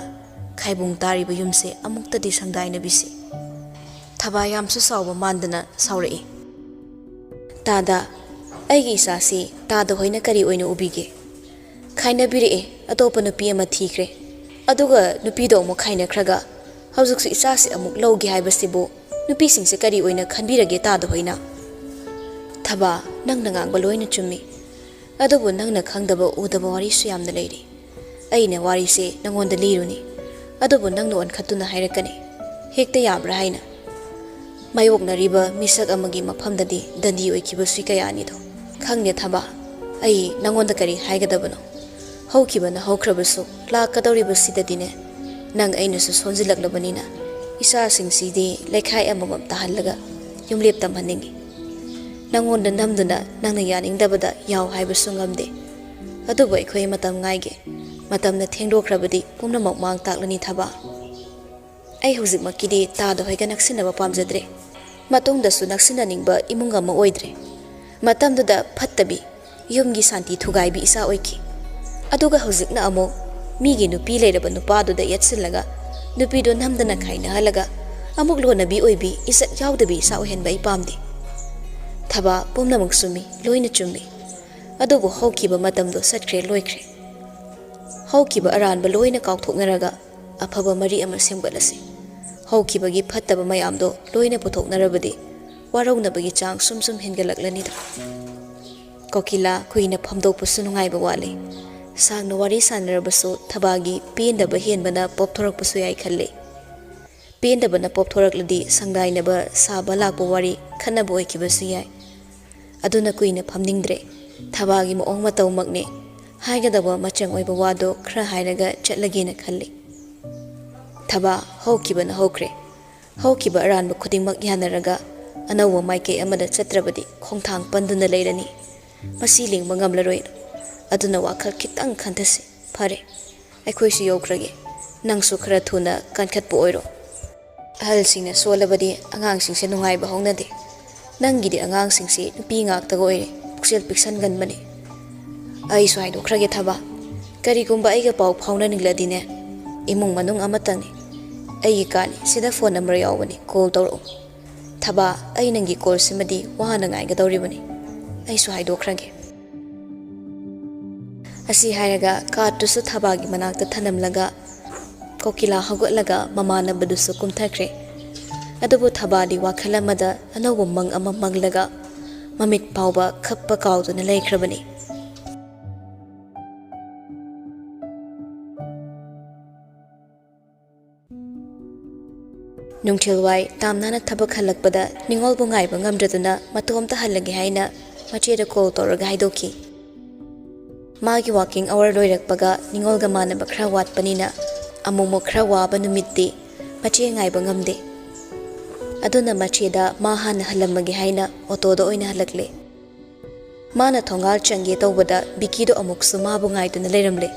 khaibung tariba yumse amuktadi sangdaina bisi thaba yamsu sawba mandana saurei tada aigi isasi tada hoina kari oina ubige khaina bire atopa nupi ama thikre aduga nupi do mo khaina khraga haujuksu isasi amuk logi haibasibo nupi singse kari oina khanbirage tada hoina thaba nangna ngangba loina chummi adubu nangna khangdaba udaba wari su yamna leiri aina wari se nangonda liruni adubu nangna on khatuna hairakani hekta yabra haina mayoknariba misak amagi mafamdadi dandi oikiba sui kayani do khangne thaba ai nangonda kari haigadabano hokibana hokrabasu lakadoriba sidadine nang aina su sonjilaklabanina isa singsidi lekhai amamam tahallaga yumlep tamhaningi nangonda namduna nangna yaningdabada yaw haibasu ngamde adubu aikhoi matam ngaige matamna thengdokrabadi pumnamak mang taklani thaba ai hujik makidi tada hoiga naksinaba pamjadre matungdasu naksinaningba imunga ma oidre matamduda phattabi yumgi santi thugaibi isa oiki aduga hujikna amo migi nupi leiraba nupaduda yatsinlaga nupido namdana khaina halaga amuk lonabi oibi isat yawdabi isa ohenbai pamdi thaba pumnamak sumi loina chummi adubu haukiba matamdo satkre loikre haukiba aranba loina kaukthoknaraga afaba mari ama semgalasi haukibagi phattaba mayamdo loina puthoknarabadi warawnabagi chang sumsum hengalaklani da kokila kuina phamdokpusu nungaiba wale sangna wari sanarabasu thabagi pendaba henbana popthorakpusu yai khalle ꯄꯦꯟꯗꯕꯅ ꯄꯣꯞꯊꯣꯔꯛꯂꯗꯤ ꯁꯪꯗꯥꯏꯅꯕ ꯁꯥꯕ ꯂꯥꯛꯄ ꯋꯥꯔꯤ ꯈꯟꯅꯕ ꯑꯣꯏꯈꯤꯕꯁꯨ ꯌꯥꯏ ꯑꯗꯨꯅ ꯀꯨꯏꯅ ꯐꯝꯅꯤꯡꯗ꯭ꯔꯦ ꯊꯕꯥꯒꯤ ꯃꯑꯣꯡ ꯃꯇꯧꯃꯛꯅꯦ ꯍꯥꯏꯒꯗꯕ ꯃꯆꯪ ꯑꯣꯏꯕ ꯋꯥꯗꯣ ꯈꯔ ꯍꯥꯏꯔꯒ ꯆꯠꯂꯒꯦꯅ ꯈꯜꯂꯤ ꯊꯕꯥ ꯍꯧꯈꯤꯕꯅ ꯍꯧꯈ꯭ꯔꯦ ꯍꯧꯈꯤꯕ ꯑꯔꯥꯟꯕ ꯈꯨꯗꯤꯡꯃꯛ ꯌꯥꯅꯔꯒ ꯑꯅꯧꯕ ꯃꯥꯏꯀꯩ ꯑꯃꯗ ꯆꯠꯇ꯭ꯔꯕꯗꯤ ꯈꯣꯡꯊꯥꯡ ꯄꯟꯗꯨꯅ ꯂꯩꯔꯅꯤ ꯃꯁꯤ ꯂꯦꯡꯕ ꯉꯝꯂꯔꯣꯏ ꯑꯗꯨꯅ ꯋꯥꯈꯜ ꯈꯤꯇꯪ ꯈꯟꯊꯁꯤ ꯐꯔꯦ ꯑꯩꯈꯣꯏꯁꯨ ꯌꯧꯈ꯭ꯔꯒꯦ ꯅꯪꯁꯨ ꯈꯔ ꯊꯨꯅ ꯀꯟꯈꯠꯄ ꯑꯣꯏꯔꯣ ꯑꯍꯜꯁꯤꯡꯅ ꯁꯣꯜꯂꯕꯗꯤ ꯑꯉꯥꯡꯁꯤꯡꯁꯦ ꯅꯨꯡꯉꯥꯏꯕ ꯍꯧꯅꯗꯦ ꯅꯪꯒꯤꯗꯤ ꯑꯉꯥꯡꯁꯤꯡꯁꯤ ꯅꯨꯄꯤ ꯉꯥꯛꯇꯒ ꯑꯣꯏꯔꯦ ꯄꯨꯛꯆꯦꯜ ꯄꯤꯛꯁꯟꯒꯟꯕꯅꯤ ꯑꯩꯁꯨ ꯍꯥꯏꯗꯣꯛꯈ꯭ꯔꯒꯦ ꯊꯕꯥ ꯀꯔꯤꯒꯨꯝꯕ ꯑꯩꯒ ꯄꯥꯎ ꯐꯥꯎꯅꯅꯤꯡꯂꯗꯤꯅꯦ ꯏꯃꯨꯡ ꯃꯅꯨꯡ ꯑꯃꯇꯪꯅꯤ ꯑꯩꯒꯤ ꯀꯥꯅꯤ ꯁꯤꯗ ꯐꯣꯟ ꯅꯝꯕꯔ ꯌꯥꯎꯕꯅꯤ ꯀꯣꯜ ꯇꯧꯔꯛꯎ ꯊꯕꯥ ꯑꯩ ꯅꯪꯒꯤ ꯀꯣꯜꯁꯤꯃꯗꯤ ꯋꯥꯅ ꯉꯥꯏꯒꯗꯧꯔꯤꯕꯅꯤ ꯑꯩꯁꯨ ꯍꯥꯏꯗꯣꯛꯈ꯭ꯔꯒꯦ ꯑꯁꯤ ꯍꯥꯏꯔꯒ ꯀꯥꯔꯠꯇꯨꯁꯨ ꯊꯕꯥꯒꯤ ꯃꯅꯥꯛꯇ ꯊꯅꯝꯂꯒ ꯀꯣꯀꯤꯂꯥ ꯍꯧꯒꯠꯂꯒ ꯃꯃꯥꯟꯅꯕꯗꯨꯁꯨ ꯀꯨꯝꯊꯈ꯭ꯔꯦ ꯑꯗꯨꯕꯨ ꯊꯕꯥꯗꯤ ꯋꯥꯈꯜ ꯑꯃꯗ ꯑꯅꯧꯕ ꯃꯪ ꯑꯃ ꯃꯪꯂꯒ ꯃꯃꯤꯠ ꯐꯥꯎꯕ ꯈꯞꯄ ꯀꯥꯎꯗꯨꯅ ꯂꯩꯈ꯭ꯔꯕꯅꯤ ꯅꯨꯡꯊꯤꯜꯋꯥꯏ ꯇꯥꯝꯅꯥꯅ ꯊꯕꯛ ꯍꯜꯂꯛꯄꯗ ꯅꯤꯡꯉꯣꯜꯕꯨ ꯉꯥꯏꯕ ꯉꯝꯗ꯭ꯔꯗꯨꯅ ꯃꯇꯣꯝꯇ ꯍꯜꯂꯒꯦ ꯍꯥꯏꯅ ꯃꯆꯦꯗ ꯀꯣꯜ ꯇꯧꯔꯒ ꯍꯥꯏꯗꯣꯛꯈꯤ ꯃꯥꯒꯤ ꯋꯥꯀꯤꯡ ꯑꯋꯥꯔ ꯂꯣꯏꯔꯛꯄꯒ ꯅꯤꯡꯉꯣꯜꯒ ꯃꯥꯟꯅꯕ ꯈꯔ ꯋꯥꯠꯄꯅꯤꯅ ꯑꯃꯨꯛꯃꯨꯛ ꯈꯔ ꯋꯥꯕ ꯅꯨꯃꯤꯠꯇꯤ ꯃꯆꯦ ꯉꯥꯏꯕ ꯉꯝꯗꯦ ꯑꯗꯨꯅ ꯃꯆꯦꯗ ꯃꯥ ꯍꯥꯟꯅ ꯍꯜꯂꯝꯃꯒꯦ ꯍꯥꯏꯅ ꯑꯣꯇꯣꯗ ꯑꯣꯏꯅ ꯍꯜꯂꯛꯂꯦ ꯃꯥꯅ ꯊꯣꯡꯒꯥꯜ ꯆꯪꯒꯦ ꯇꯧꯕꯗ ꯕꯤꯀꯤꯗꯣ ꯑꯃꯨꯛꯁꯨ ꯃꯥꯕꯨ ꯉꯥꯏꯗꯨꯅ ꯂꯩꯔꯝꯂꯦ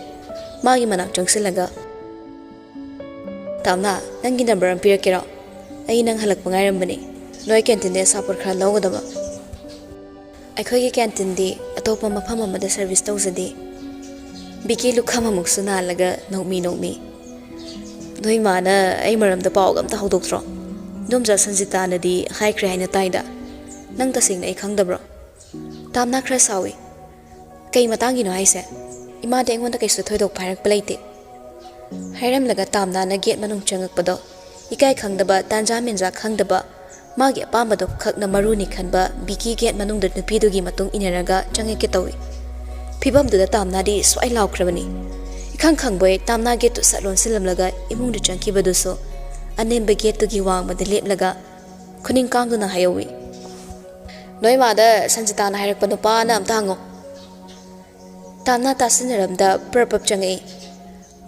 ꯃꯥꯒꯤ ꯃꯅꯥꯛ ꯆꯪꯁꯤꯜꯂꯒ ꯇꯥꯝꯅꯥ ꯅꯪꯒꯤ ꯅꯝꯕꯔ ꯑꯃ ꯄꯤꯔꯛꯀꯦꯔꯣ ꯑꯩ ꯅꯪ ꯍꯜꯂꯛꯄ ꯉꯥꯏꯔꯝꯕꯅꯤ ꯅꯣꯏ ꯀꯦꯟꯇꯤꯟꯗ ꯑꯆꯥꯄꯣꯠ ꯈꯔ ꯂꯧꯒꯗꯕ ꯑꯩꯈꯣꯏꯒꯤ ꯀꯦꯟꯇꯤꯟꯗꯤ ꯑꯇꯣꯞꯄ ꯃꯐꯝ ꯑꯃꯗ ꯁꯔꯚꯤꯁ ꯇꯧꯖꯗꯦ ꯕꯤꯀꯤ ꯂꯨꯈꯝ ꯑꯃꯨꯛꯁꯨ ꯅꯥꯜꯂꯒ ꯅꯣꯛꯃꯤ ꯅꯣꯏ ꯃꯥꯅ ꯑꯩ ꯃꯔꯝꯗ ꯄꯥꯎꯒ ꯑꯝꯇ ꯍꯧꯗꯣꯛꯇ꯭ꯔꯣ ꯏꯗꯣꯝꯆꯥ ꯁꯟꯖꯤꯇꯥꯅꯗꯤ ꯍꯥꯏꯈ꯭ꯔꯦ ꯍꯥꯏꯅ ꯇꯥꯏꯗ ꯅꯪ ꯇꯁꯦꯡꯅ ꯑꯩ ꯈꯪꯗꯕ꯭ꯔꯣ ꯇꯥꯝꯅꯥ ꯈꯔ ꯁꯥꯎꯏ ꯀꯩ ꯃꯇꯥꯡꯒꯤꯅꯣ ꯍꯥꯏꯁꯦ ꯏꯃꯥꯗꯤ ꯑꯩꯉꯣꯟꯗ ꯀꯩꯁꯨ ꯊꯣꯏꯗꯣꯛꯄ ꯍꯥꯏꯔꯛꯄ ꯂꯩꯇꯦ ꯍꯥꯏꯔꯝꯂꯒ ꯇꯥꯝꯅꯥꯅ ꯒꯦꯠ ꯃꯅꯨꯡ ꯆꯪꯉꯛꯄꯗꯣ ꯏꯀꯥꯏ ꯈꯪꯗꯕ ꯇꯥꯟꯖꯥ ꯃꯦꯟꯖꯥ ꯈꯪꯗꯕ ꯃꯥꯒꯤ ꯑꯄꯥꯝꯕꯗꯣ ꯈꯛꯅ ꯃꯔꯨꯅꯤ ꯈꯟꯕ ꯕꯤꯀꯤ ꯒꯦꯠ ꯃꯅꯨꯡꯗ ꯅꯨꯄꯤꯗꯨꯒꯤ ꯃꯇꯨꯡ ꯏꯟꯅꯔꯒ ꯆꯪꯉꯛꯀꯦ ꯇꯧꯏ ꯐꯤꯕꯝꯗꯨꯗ ꯇꯥꯝꯅꯥꯗꯤ ꯁ꯭ꯋꯥꯏ ꯂꯥꯎꯈ꯭ꯔꯕꯅꯤ ꯏꯈꯪ ꯈꯪꯕꯣꯏ ꯇꯥꯝꯅꯥ ꯒꯦꯠꯇꯨ ꯁꯠ ꯂꯣꯟꯁꯤꯜꯂꯝꯂꯒ ꯏꯃꯨꯡꯗ ꯆꯪꯈꯤꯕꯗꯨꯁꯨ ꯑꯅꯦꯝꯕ ꯒꯦꯠꯇꯨꯒꯤ ꯋꯥꯡꯃꯗ ꯂꯦꯞꯂꯒ ꯈꯨꯅꯤꯡ ꯀꯥꯡꯗꯨꯅ ꯍꯥꯏꯍꯧꯏ ꯅꯣꯏ ꯃꯥꯗ ꯁꯟꯖꯤꯇꯥꯅ ꯍꯥꯏꯔꯛꯄ ꯅꯨꯄꯥꯅ ꯑꯝꯇ ꯍꯪꯉꯣ ꯇꯥꯝꯅꯥ ꯇꯥꯁꯤꯟꯅꯔꯝꯗ ꯄ꯭ꯔꯞ ꯆꯪꯉꯛꯏ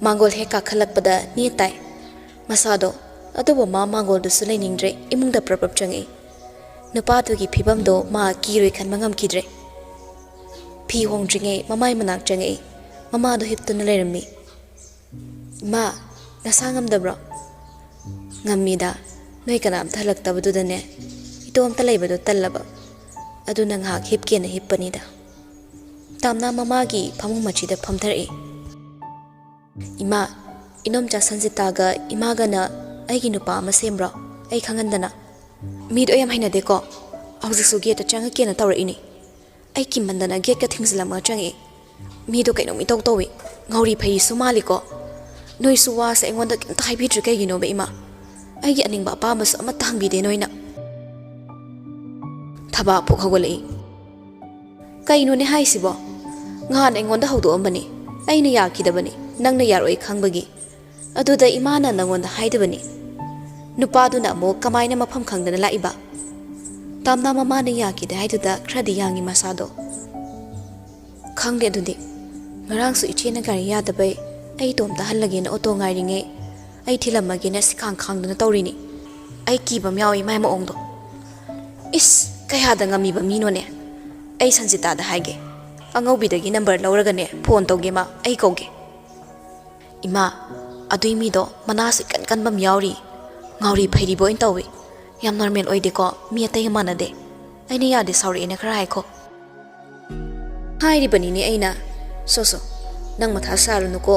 ꯃꯥꯡꯒꯣꯜ ꯍꯦꯛ ꯀꯥꯈꯠꯂꯛꯄꯗ ꯅꯦꯠ ꯇꯥꯏ ꯃꯁꯥꯗꯣ ꯑꯗꯨꯕꯨ ꯃꯥ ꯃꯥꯡꯒꯣꯜꯗꯨꯁꯨ ꯂꯩꯅꯤꯡꯗ꯭ꯔꯦ ꯏꯃꯨꯡꯗ ꯄ꯭ꯔꯞ ꯆꯪꯉꯛꯏ ꯅꯨꯄꯥꯗꯨꯒꯤ ꯐꯤꯕꯝꯗꯣ ꯃꯥ ꯀꯤꯔꯣꯏ ꯈꯟꯕ ꯉꯝꯈꯤꯗ꯭ꯔꯦ ꯐꯤ ꯍꯣꯡꯗ꯭ꯔꯤꯉꯩ ꯃꯃꯥꯏ ꯃꯅꯥꯛ ꯆꯪꯉꯛꯏ ꯃꯃꯥꯗꯣ ꯍꯤꯞꯇꯨꯅ ꯂꯩꯔꯝꯃꯤ ꯏꯃꯥ ꯅꯁꯥ ꯉꯝꯗꯕ꯭ꯔꯣ ꯉꯝꯃꯤꯗ ꯅꯣꯏ ꯀꯅꯥꯝꯇ ꯍꯜꯂꯛꯇꯕꯗꯨꯗꯅꯦ ꯏꯇꯣꯝꯇ ꯂꯩꯕꯗꯣ ꯇꯜꯂꯕ ꯑꯗꯨꯅ ꯉꯥꯏꯍꯥꯛ ꯍꯤꯞꯀꯦꯅ ꯍꯤꯞꯄꯅꯤꯗ ꯇꯥꯝꯅꯥ ꯃꯃꯥꯒꯤ ꯐꯃꯨꯡ ꯃꯆꯤꯗ ꯐꯝꯊꯔꯛꯏ ꯏꯃꯥ ꯏꯅꯣꯝꯆꯥ ꯁꯟꯖꯤꯇꯥꯒ ꯏꯃꯥꯒꯅ ꯑꯩꯒꯤ ꯅꯨꯄꯥ ꯑꯃ ꯁꯦꯝꯕ꯭ꯔꯣ ꯑꯩ ꯈꯪꯍꯟꯗꯅ ꯃꯤꯗꯣ ꯌꯥꯝ ꯍꯩꯅꯗꯦꯀꯣ ꯍꯧꯖꯤꯛꯁꯨ ꯒꯦꯠꯇ ꯆꯪꯉꯛꯀꯦꯅ ꯇꯧꯔꯛꯏꯅꯤ ꯑꯩ ꯀꯤꯃꯟꯗꯅ ꯒꯦꯠꯀ ꯊꯤꯡꯖꯤꯜꯂꯝꯃꯒ ꯆꯪꯉꯛꯏ ꯃꯤꯗꯣ ꯀꯩꯅꯣꯝ ꯏꯇꯧ ꯇꯧꯏ ꯉꯥꯎꯔꯤ ꯐꯩꯁꯨ ꯃꯥꯜꯂꯤꯀꯣ ꯅꯣꯏꯁꯨ ꯋꯥꯁꯦ ꯑꯩꯉꯣꯟꯗ ꯀꯩꯝꯇ ꯍꯥꯏꯕꯤꯗ꯭ꯔꯤ ꯀꯩꯒꯤꯅꯣꯕ ꯏꯃꯥ ꯑꯩꯒꯤ ꯑꯅꯤꯡꯕ ꯑꯄꯥꯝꯕꯁꯨ ꯑꯃꯠꯇ ꯍꯪꯕꯤꯗꯦ ꯅꯣꯏꯅ ꯊꯕꯥ ꯐꯨꯛ ꯍꯧꯒꯠꯂꯛꯏ ꯀꯩꯅꯣꯅꯦ ꯍꯥꯏꯁꯤꯕꯣ ꯉꯍꯥꯟ ꯑꯩꯉꯣꯟꯗ ꯍꯧꯗꯣꯛꯑꯝꯕꯅꯤ ꯑꯩꯅ ꯌꯥꯈꯤꯗꯕꯅꯤ ꯅꯪꯅ ꯌꯥꯔꯣꯏ ꯈꯪꯕꯒꯤ ꯑꯗꯨꯗ ꯏꯃꯥꯅ ꯅꯪꯉꯣꯟꯗ ꯍꯥꯏꯗꯕꯅꯤ ꯅꯨꯄꯥꯗꯨꯅ ꯑꯃꯨꯛ ꯀꯃꯥꯏꯅ ꯃꯐꯝ ꯈꯪꯗꯅ ꯂꯥꯛꯏꯕ ꯇꯥꯝꯅꯥ ꯃꯃꯥꯅ ꯌꯥꯈꯤꯗꯦ ꯍꯥꯏꯗꯨꯗ ꯈꯔꯗꯤ ꯌꯥꯡꯉꯤ ꯃꯁꯥꯗꯣ ꯈꯪꯗꯦ ꯑꯗꯨꯗꯤ ꯉꯔꯥꯡꯁꯨ ꯏꯆꯦꯅ ꯒꯥꯔꯤ ꯌꯥꯗꯕꯩ ꯑꯩ ꯏꯇꯣꯝꯇ ꯍꯜꯂꯒꯦꯅ ꯑꯣꯇꯣ ꯉꯥꯏꯔꯤꯉꯩ ꯑꯩ ꯊꯤꯜꯂꯝꯃꯒꯦꯅ ꯁꯤꯈꯥꯡ ꯈꯥꯡꯗꯨꯅ ꯇꯧꯔꯤꯅꯤ ꯑꯩ ꯀꯤꯕ ꯑꯃ ꯌꯥꯎꯏ ꯃꯥꯏ ꯃꯑꯣꯡꯗꯣ ꯏꯁ ꯀꯌꯥꯗ ꯉꯝꯃꯤꯕ ꯃꯤꯅꯣꯅꯦ ꯑꯩ ꯁꯟꯖꯤꯇꯥꯗ ꯍꯥꯏꯒꯦ ꯑꯉꯧꯕꯤꯗꯒꯤ ꯅꯝꯕꯔ ꯂꯧꯔꯒꯅꯦ ꯐꯣꯟ ꯇꯧꯒꯦ ꯃꯥ ꯑꯩ ꯀꯧꯒꯦ ꯏꯃꯥ ꯑꯗꯨꯏ ꯃꯤꯗꯣ ꯃꯅꯥꯁꯨ ꯏꯀꯟ ꯀꯟꯕ ꯑꯃ ꯌꯥꯎꯔꯤ ꯉꯥꯎꯔꯤ ꯐꯩꯔꯤꯕ ꯑꯣꯏꯅ ꯇꯧꯏ ꯌꯥꯝ ꯅꯣꯔꯃꯦꯜ ꯑꯣꯏꯗꯦꯀꯣ ꯃꯤ ꯑꯇꯩꯒ ꯃꯥꯟꯅꯗꯦ ꯑꯩꯅ ꯌꯥꯗꯦ ꯁꯥꯎꯔꯛꯑꯦꯅ ꯈꯔ ꯍꯥꯏꯈꯣ ꯍꯥꯏꯔꯤꯕꯅꯤꯅꯦ ꯑꯩꯅ ꯁꯣ ꯅꯪ ꯃꯊꯥ ꯁꯥꯔꯨꯅꯨꯀꯣ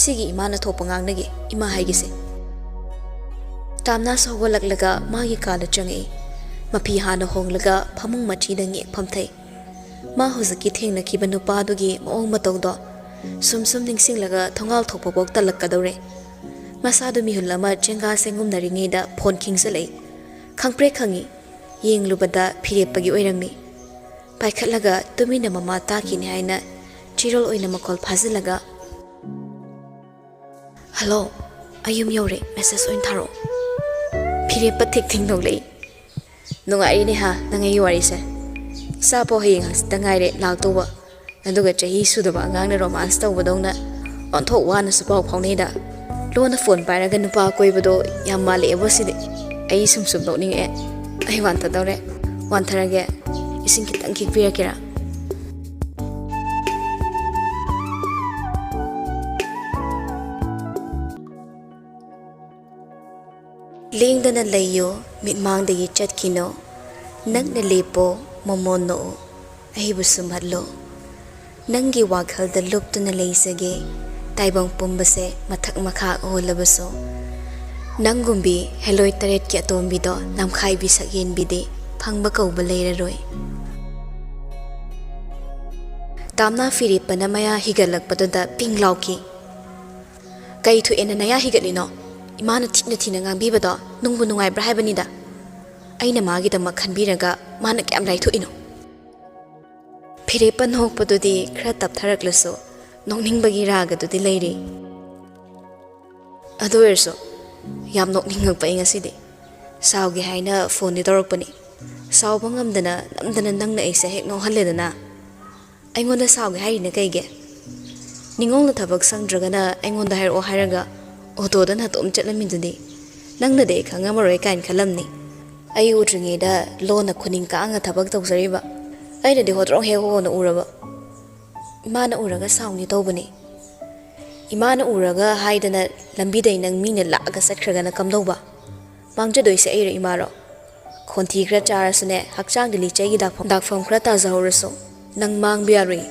ꯁꯤꯒꯤ ꯏꯃꯥꯅ ꯊꯣꯛꯄ ꯉꯥꯡꯅꯒꯦ ꯏꯃꯥ ꯍꯥꯏꯒꯤꯁꯦ ꯇꯥꯝꯅꯥꯁꯨ ꯍꯧꯒꯠꯂꯛꯂꯒ ꯃꯥꯒꯤ ꯀꯥꯗ ꯆꯪꯉꯛꯏ ꯃꯐꯤ ꯍꯥꯟꯅ ꯍꯣꯡꯂꯒ ꯐꯃꯨꯡ ꯃꯆꯤꯗ ꯉꯦꯛ ꯐꯝꯊꯩ ꯃꯥ ꯍꯧꯖꯤꯛꯀꯤ ꯊꯦꯡꯅꯈꯤꯕ ꯅꯨꯄꯥꯗꯨꯒꯤ ꯃꯑꯣꯡ ꯃꯇꯧꯗꯣ ꯁꯨꯝ ꯅꯤꯡꯁꯤꯡꯂꯒ ꯊꯣꯡꯒꯥꯜ ꯊꯣꯛꯄꯐꯥꯎ ꯇꯜꯂꯛꯀꯗꯧꯔꯦ ꯃꯁꯥꯗꯨ ꯃꯤꯍꯨꯜ ꯑꯃ ꯆꯦꯡꯒꯥ ꯆꯦꯡꯒꯨꯝꯅꯔꯤꯉꯩꯗ ꯐꯣꯟ ꯈꯤꯡꯖꯤꯜꯂꯛꯏ ꯈꯪꯄ꯭ꯔꯦꯛ ꯈꯪꯉꯤ ꯌꯦꯡꯂꯨꯕꯗ ꯐꯤꯔꯦꯞꯄꯒꯤ ꯑꯣꯏꯔꯝꯃꯤ ꯄꯥꯏꯈꯠꯂꯒ ꯇꯨꯃꯤꯟꯅ ꯃꯃꯥ ꯇꯥꯈꯤꯅꯤ ꯍꯥꯏꯅ ꯆꯤꯔꯣꯜ ꯑꯣꯏꯅ ꯃꯈꯣꯜ ꯐꯥꯖꯤꯜꯂꯒ ꯍꯜꯂꯣ ꯑꯩ ꯌꯨꯝ ꯌꯧꯔꯦ ꯃꯦꯁꯦꯖ ꯑꯣꯏꯅ ꯊꯥꯔꯛꯑꯣ Phire pathik thing dong lei. Nungai ni ha nangai wari se. Sa po hing has dangai re lak to ba. Aduga chahi su da ba ngang na romance taw badong na. On thok wa na sapau phone da. Lo na phone pai ra ga nupa koi bado yam ma le bo si de. Ai sum sum dong ning e. Ai wan ta daw re. Wan thara ge ising kitang ki pira kira. Ling da na layo mit mang da yi chat kino. Nang na lepo momono. Ai bu sum hadlo. Nangi wakhal da lup tu na lay sage. Taibang pumbase mathak makha o labaso. Nangumbi heloi taret ki atombi do namkhai bi sagen bide phangba kauba leiraroi. Tamna firi panamaya higalak padoda pinglauki. Kai thu enanaya higalino. Imana thina ngambi bado nungbu nungai bra haibani da. Aina magi da makhan biraga mana kyam lai thu ino. Phire pan hok padodi khra tap tharak laso nokning bagi raga dodi leiri. Ado erso yam nokning ngak pa ingasi de. Saw gi haina phone ni dorok pani. Saw bangam dana namdana nangna aisa hek no halle dana. Aingonda saw gi haina kaige. Ningong la thabak sangdraga na aingonda hair o hairaga auto dan hatom chatlam mindudi. Nangna de khanga maroi kain khalamni. Ai utringe da lona khuning ka anga thabak tawsariba. Aina de hodrong he ho na uraba. Imana uraga sauni tawbani. Imana uraga haidana lambi dai nang mina laaga satkhraga na kamdauba. Mangja doise aira imaro. Khonthi khra charasune hakchang dili chegi dakpham khra ta zahuraso. Nang mang biarui.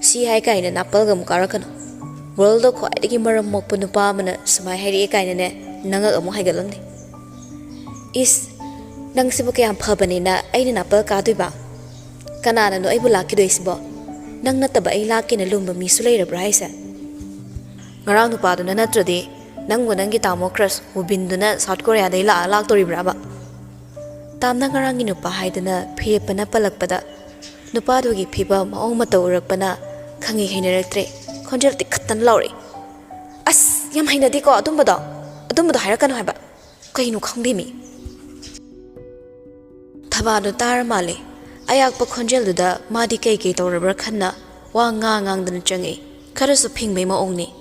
Si hai kaina napal gam karakano. World do khwaidagi maram mokpa nupa mana samai hairi kaina ne nangak amu haigalamni. Is nang sibu kayam phabani na aina napal ka duiba. Kanana no aibu laki doisibo. Nang nataba ay laki na lumba misu leirabra haisa. Ngarang nupa do na natradi nang nangi tamo crush ubindu na South Korea day lak tori braba. Tamna ngarang nupa haidana phire pana palakpada nupa do gi phiba maong mata urakpana khangi hinaraktre khonjal ti khatan lauri. As yam haina di ko adumbado hairakano haiba. Kainu khangbi mi. Thabado tar male. Ayak pa khonjel da madi kai tawrabra khanna wa ngang dana changi kharasu phingmei ma ongni.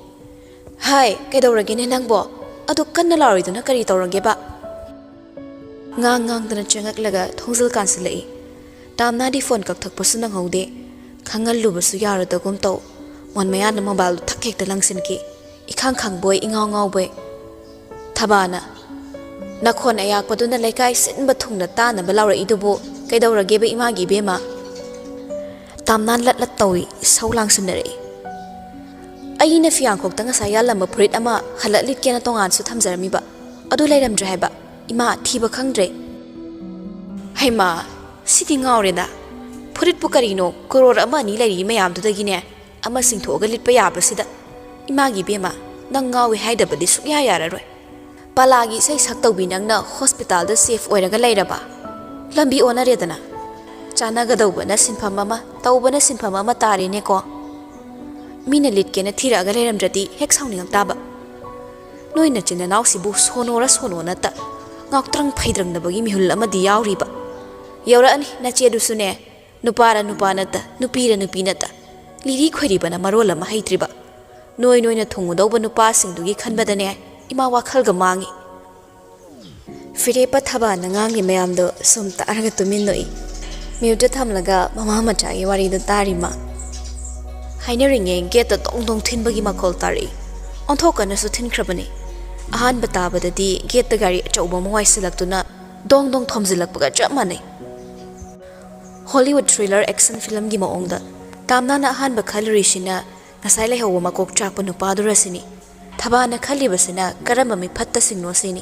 Hai kaidawrage ne nangbo adu kanna lauri duna kari tawrage ba. Ngang dana changak laga thongzil kansilai. Tamna di phone kak thak pasu nang haude khangal lu basu yara da gum taw mon maya na mobile thakhek da langsin ki ikhang boy ingaw boy. Thabana nakhon ayak pa duna laikai sin ba thungna ta na balawra idubo kaidawrage ba imagi bema. Tamnan lat tawi saulang sunare. Aina fiang kok tanga saya lamba prit ama halalit kena tongan su thamjarami ba. Adu lairam dra ba ima thiba khangdre. Haima siti ngawre da. Phurit pukarino koror ama ni lari mayam du dagine ama singthoga litpa yabra sida. Imagi bema nang ngawi haidabadi sukya yararoi. Palagi sai saktawbi nangna hospital da safe oiraga lairaba. Lambi onaredana chanagadawbana sinphamama tawbana sinphamama tarine ko mina litkena thiraga leramdradi hek sauningam taba noina china nausibu sonona ta ngaktrang phaidrang nabagi mihul amadi yauriba yaura ani nache dusune nupara nupanata nupira nupinata liri khoribana marola ma haitriba noina thungudawba nupa singdugi khanbadane ima wakhalga mangi. Phire pathaba nangangi mayamdo sum taraga tuminnoi. Mute thamlaga mama machagi wari do tarima. Haineringe get the dong thinbagi makol tari. Onthokana su thinkrabani. Ahan batabadadi get the gari chawba mawai silaktuna dong thomjilakpaga chap manai. Hollywood thriller action film gi maongda tamna na ahan ba khalrishina ngasai lai hawa makok chakpa nupa durasini. Thabana khalibasina karamba mi phatta singno sini.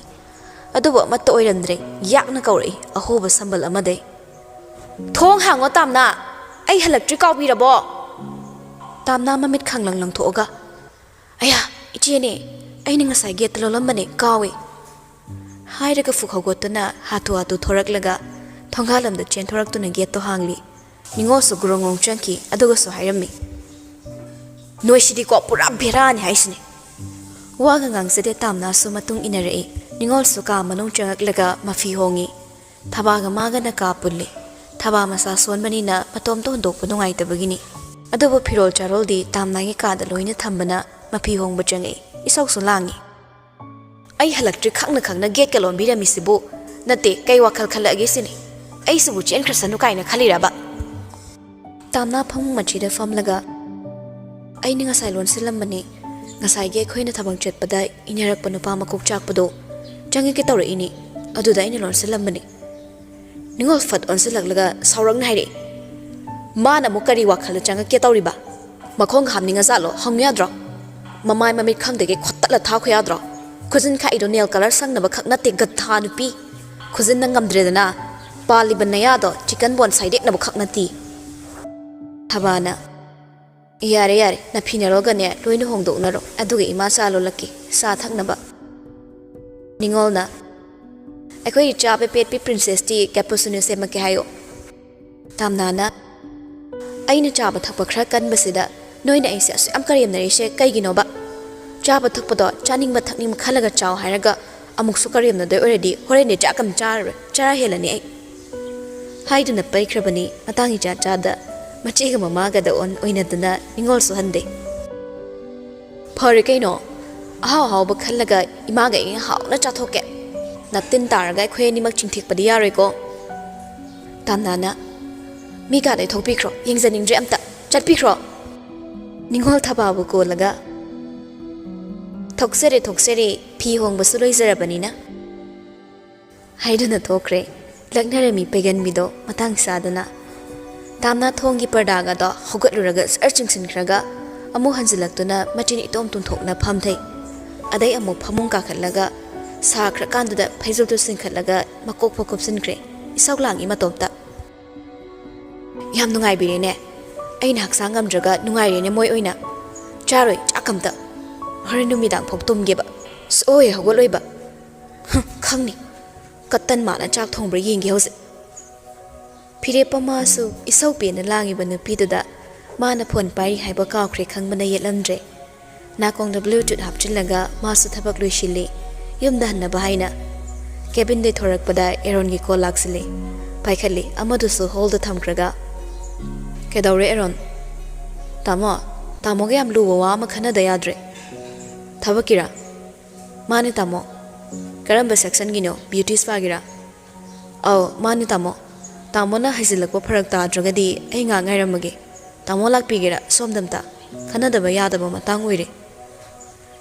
Adubo matta oirandre yakna kauri ahoba sambal amade. Thong hango tamna ai halaktri kawbirabo. Tamna mamit khanglang lang thoga. Aya ichene ai ninga sai get lolambane kawe. Hairaga fukhagotuna hatu thoraklaga thongalam da chen thoraktuna get to hangli. Ningo so gurongong chanki adugo so hairami. Noisidi ko pura berani haisne. Waga ngangsade tamna so matung inarei Ningol suka manung changak mafi hongi. Thabaga magana ka pulli. Thaba masa sonmanina matom to hondok punungai tabagini. Adobo pirol charol di tamnangi ka da loina thambana mafi hong bachangi. Isok sulangi. Ay halaktri khakna gate ka lombira misibu. Nate kay wakal khala agisini. Ay subu chen krasanu kaina khaliraba. Tamna phang machida famlaga. Ay ni ngasai lon silambani. Ngasai ge khoina thabang chetpada inyarak panupa makok chakpado. Jangi ke tawra ini. Aduda ini lon silambani. Ningol fat on silaglaga saurang nairi. Mana mukari wakhala janga ke tawriba. Makong hamninga zalo hamyadra. Mamai mamit khangdege khotala tha khoyadra. Khuzin kha ido nail color sang naba khakna te gatha nupi. Khuzin na ngamdredana. Pali banaya do chicken bon side na bukhakna ti. Thabana. Yare na phinaroga ne loinu hongdo naro aduge ima salo laki sa thaknaba. Ningol na Akoi chape pet pi princess ti capusunu se make hayo. Tamnana aina chaba thakpa khra kan basida noina aise am kariyam nari she kaigino ba. Chaba thakpado chaning ba thakning khalaga chaw hairaga amuk su kariyam na de already hore ne chakam chara helani ai. Haiduna paikrabani matangi cha da machiga mamaga da on oinadana ningol su hande. Phare kaino ahaw ba khalaga imaga ing haw na chathoke. Natin taraga khwe ni mak chingthik padi yare ko. Tamnana mi ga dai thokpi khro yengzaning je amta chatpi khro. Ningol thababu ko laga. Thoksere phi hong basu loizarabani na. Haiduna thokre lagnare mi pegan mido matang sadana. Tamna thongi pardaga do hogatluraga archingsin khraga amu hanzilaktuna machin itom tumthokna phamthai. Adai amu phamung ka khallaga sa khrakandada phaizul tu sinkhatlaga makok phokopsin kre isau langi matomta. Yam nungai birene aina haksang amdraga nungai rene moi oina charoi chakamta hore numidang phoktum geba soye hogoloiba khangni katan mana chak thongbra yingi hose phire pamasu isau pe na langi banu pidada mana phon pai haiba kaw khre khangbana yelamdre nakong da bluetooth hapchilaga masu thabak loishili yumda hanna bahaina cabin de thorak pada eron gi call laksile paikhali amadu su hold the thamkraga kedawre eron tamo ge am lu wa ma khana da yadre thabakira mani tamo karamba section gi no beauty spa gira aw mani tamo na hasilakwa pharak ta dragadi ai nga ngairamage tamo lakpi gira somdamta khana da ba yada ba matang oire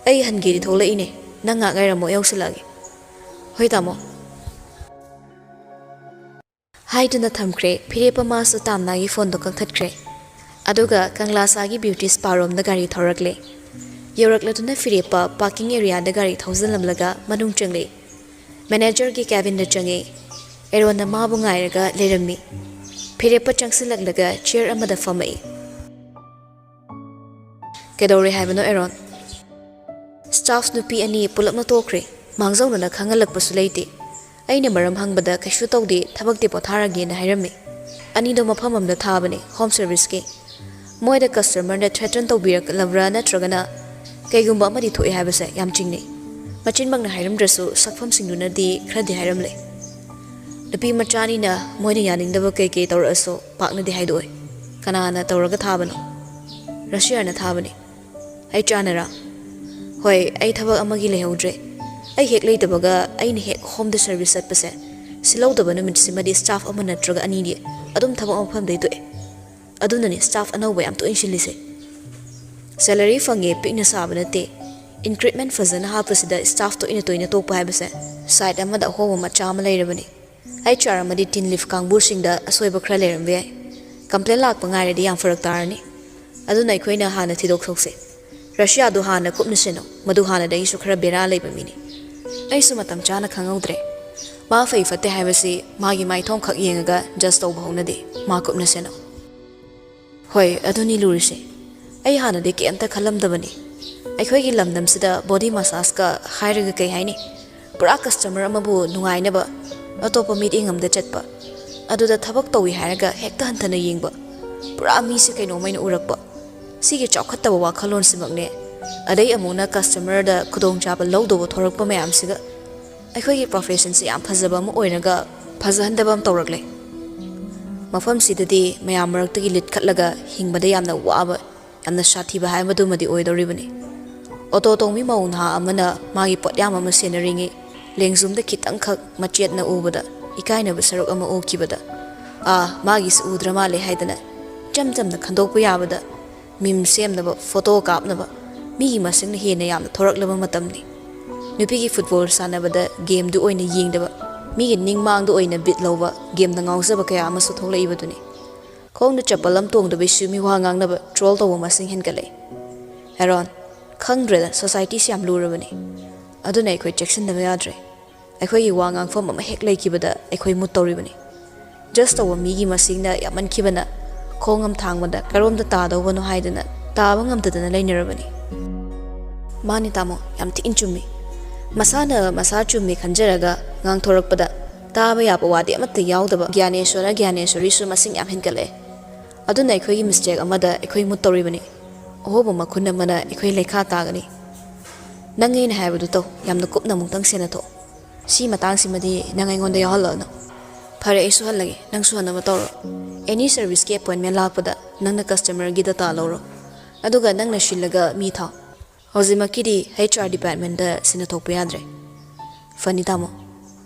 ai hangiri thola ine nanga ngairamo yausilagi hoi tamo haiduna thamkre phirepa masu tamna gi phone do kangthatkre aduga kanglasa gi beauty spa room da gari thorakle yoraklatuna phirepa parking area da gari thausanlamlaga manung changle manager gi cabin da change erona mabu ngairaga lerami phirepa changsilaglaga chair amada famai kedore haibano eron staff nupi ani pulak na tokre mangjaw na khangalak pasu leite aina maram hangbada kaishu tawde thabakte potharage na hairame ani do mafam amda thabane home service ke moida customer na threaten tawbirak lavra na tragana kaigumba amadi thoi habase yam chingne machin bangna hairam drasu sakfam singduna di khradi hairamle nupi machani na moida yaning daba ke tawraso pakna di haidoi kana tawraga thabano russia na thabane ai chanara hoi ai thabak amagi lehodre ai hek leitabaga ai ni hek home the service at pase silawdaba numit simadi staff amana traga ani di adum thabak ampham dei to aduna ni staff anawba yam to inshilise salary fange pikna sabana te increment fazana hapasida staff to ina toina to pa habase side amada hobo macha ma leirabani ai chara madi tin leaf kangbur singda asoiba khra leirambe complaint lak pangai redi yam farak tarani aduna ikhoina hana thidok thokse Russia do hana kupnisino madu hana dai su khara bera leiba mini ai su matam chana khangaudre ma fai fate haibasi magi mai thong khak yengaga just to bhauna de ma kupnisino hoi aduni lurise ai hana de ke anta khalam dabani ai khoi gi lamdam sida body massage ka hairaga kai haini pura customer amabu nungai na ba atopa meeting amda chatpa aduda thabak towi hairaga hekta hantana yengba pura mi se kaino maina urakpa sige chokhattaba wakhalon simakne adai amuna customer da khudong chaba lawdo thorakpa mayam siga ꯑꯩꯈꯣꯏꯒꯤ ꯄ꯭ꯔꯣꯐꯦꯁꯟꯁꯤ ꯌꯥꯝ ꯐꯖꯕ ꯑꯃ ꯑꯣꯏꯔꯒ ꯐꯖꯍꯟꯗꯕ ꯑꯃ ꯇꯧꯔꯛꯂꯦ ꯃꯐꯝꯁꯤꯗꯗꯤ ꯃꯌꯥꯝ ꯃꯔꯛꯇꯒꯤ ꯂꯤꯠꯈꯠꯂꯒ ꯍꯤꯡꯕꯗ ꯌꯥꯝꯅ ꯋꯥꯕ ꯌꯥꯝꯅ ꯁꯥꯊꯤꯕ ꯍꯥꯏꯕꯗꯨꯃꯗꯤ ꯑꯣꯏꯗꯧꯔꯤꯕꯅꯤ ꯑꯣꯇꯣ ꯇꯣꯡꯕꯤ ꯃꯧ ꯅꯍꯥ ꯑꯃꯅ ꯃꯥꯒꯤ ꯄꯣꯠꯌꯥꯝ ꯑꯃ ꯁꯦꯟꯅꯔꯤꯉꯩ ꯂꯦꯡꯖꯨꯝꯗ ꯈꯤꯇꯪꯈꯛ ꯃꯆꯦꯠꯅ ꯎꯕꯗ ꯏꯀꯥꯏꯅꯕ ꯁꯔꯨꯛ ꯑꯃ ꯎꯈꯤꯕꯗ ꯃꯥꯒꯤꯁꯨ ꯎꯗ꯭ꯔ ꯃꯥꯜꯂꯦ ꯍꯥꯏꯗꯅ ꯏꯆꯝ ꯆꯝꯅ ꯈꯟꯗꯣꯛꯄ ꯌꯥꯕꯗ ꯃꯤꯝ ꯁꯦꯝꯅꯕ ꯐꯣꯇꯣ ꯀꯥꯞꯅꯕ ꯃꯤꯒꯤ ꯃꯁꯤꯡꯅ ꯍꯦꯟꯅ ꯌꯥꯝꯅ ꯊꯣꯔꯛꯂꯕ ꯃꯇꯝꯅꯤ ꯅꯨꯄꯤꯒꯤ ꯐꯨꯠꯕꯣꯜ ꯁꯥꯟꯅꯕꯗ ꯒꯦꯝꯗꯨ ꯑꯣꯏꯅ ꯌꯦꯡꯗꯕ ꯃꯤꯒꯤ ꯅꯤꯡꯃꯥꯡꯗ ꯑꯣꯏꯅ ꯕꯤꯠ ꯂꯧꯕ ꯒꯦꯝꯗ ꯉꯥꯎꯖꯕ ꯀꯌꯥ ꯑꯃꯁꯨ ꯊꯣꯛꯂꯛꯏꯕꯗꯨꯅꯤ ꯈꯣꯡꯗ ꯆꯄꯜ ꯑꯃ ꯇꯣꯡꯗꯕꯩꯁꯨ ꯃꯤ ꯋꯥ ꯉꯥꯡꯅꯕ ꯇ꯭ꯔꯣꯜ ꯇꯧꯕ ꯃꯁꯤꯡ ꯍꯦꯟꯒꯠꯂꯛꯏ ꯑꯦꯔꯣꯟ ꯈꯪꯗ꯭ꯔꯦꯗ ꯁꯣꯁꯥꯏꯇꯤꯁꯤ ꯌꯥꯝ ꯂꯨꯔꯕꯅꯤ ꯑꯗꯨꯅ ꯑꯩꯈꯣꯏ ꯆꯦꯛꯁꯤꯟꯗꯕ ꯌꯥꯗ꯭ꯔꯦ ꯑꯩꯈꯣꯏꯒꯤ ꯋꯥ ꯉꯥꯡꯐꯝ ꯑꯃ ꯍꯦꯛ ꯂꯩꯈꯤꯕꯗ ꯑꯩꯈꯣꯏ ꯃꯨꯠ ꯇꯧꯔꯤꯕꯅꯤ ꯖꯁ ꯇꯧꯕ ꯃꯤꯒꯤ ꯃꯁꯤꯡꯅ ꯌꯥꯝꯃꯟꯈꯤꯕꯅ ꯈꯣꯡ ꯑꯃ ꯊꯥꯡꯕꯗ ꯀꯔꯣꯝꯗ ꯇꯥꯗꯧꯕꯅꯣ ꯍꯥꯏꯗꯅ ꯇꯥꯕ ꯉꯝꯗꯗꯅ ꯂꯩꯅꯔꯕꯅꯤ ꯃꯥꯅꯤ ꯇꯥꯃꯣ ꯌꯥꯝ ꯊꯤꯅ ꯆꯨꯝꯃꯤ ꯃꯁꯥꯅ ꯃꯁꯥ ꯆꯨꯝꯃꯤ ꯈꯟꯖꯔꯒ ꯉꯥꯡꯊꯣꯔꯛꯄꯗ ꯇꯥꯕ ꯌꯥꯕ ꯋꯥꯗꯤ ꯑꯃꯠꯇ ꯌꯥꯎꯗꯕ ꯒ꯭ꯌꯥꯅꯦꯁ꯭ꯋꯔ ꯒ꯭ꯌꯥꯅꯦꯁ꯭ꯋꯔꯤꯁꯨ ꯃꯁꯤꯡ ꯌꯥꯝ ꯍꯦꯟꯒꯠꯂꯛꯑꯦ ꯑꯗꯨꯅ ꯑꯩꯈꯣꯏꯒꯤ ꯃꯤꯁꯇꯦꯛ ꯑꯃꯗ ꯑꯩꯈꯣꯏ ꯃꯨꯠ ꯇꯧꯔꯤꯕꯅꯤ ꯑꯍꯣꯕ ꯃꯈꯨꯟ ꯑꯃꯅ ꯑꯩꯈꯣꯏ ꯂꯩꯈꯥ ꯇꯥꯒꯅꯤ ꯅꯪ ꯑꯩꯅ ꯍꯥꯏꯕꯗꯨ ꯇꯧ ꯌꯥꯝꯅ ꯀꯨꯞꯅ ꯑꯃꯨꯛꯇꯪ ꯁꯦꯟꯅꯊꯣꯛ ꯁꯤ ꯃꯇꯥꯡꯁꯤꯃꯗꯤ ꯅꯪ ꯑꯩꯉꯣꯟꯗ ꯌꯥꯎꯍꯜꯂꯛꯑꯅꯨ ꯐꯔꯦ ꯑꯩꯁꯨ ꯍꯜꯂꯒꯦ ꯅꯪꯁꯨ ꯍꯟꯅꯕ ꯇꯧꯔꯣ ꯑꯦꯅꯤ ꯁꯔꯚꯤꯁꯀꯤ ꯑꯦꯄꯣꯏꯟꯃꯦꯟ ꯂꯥꯛꯄꯗ ꯅꯪꯅ ꯀꯁꯇꯃꯔꯒꯤ ꯗꯇꯥ ꯂꯧꯔꯣ ꯑꯗꯨꯒ ꯅꯪꯅ ꯁꯤꯜꯂꯒ ꯃꯤ ꯊꯥꯎ ꯍꯧꯖꯤꯛꯃꯛꯀꯤꯗꯤ HR ꯗꯤꯄꯥꯔꯠꯃꯦꯟꯇ ꯁꯤꯟꯅꯊꯣꯛꯄ ꯌꯥꯗ꯭ꯔꯦ ꯐꯅꯤ ꯇꯥꯃꯣ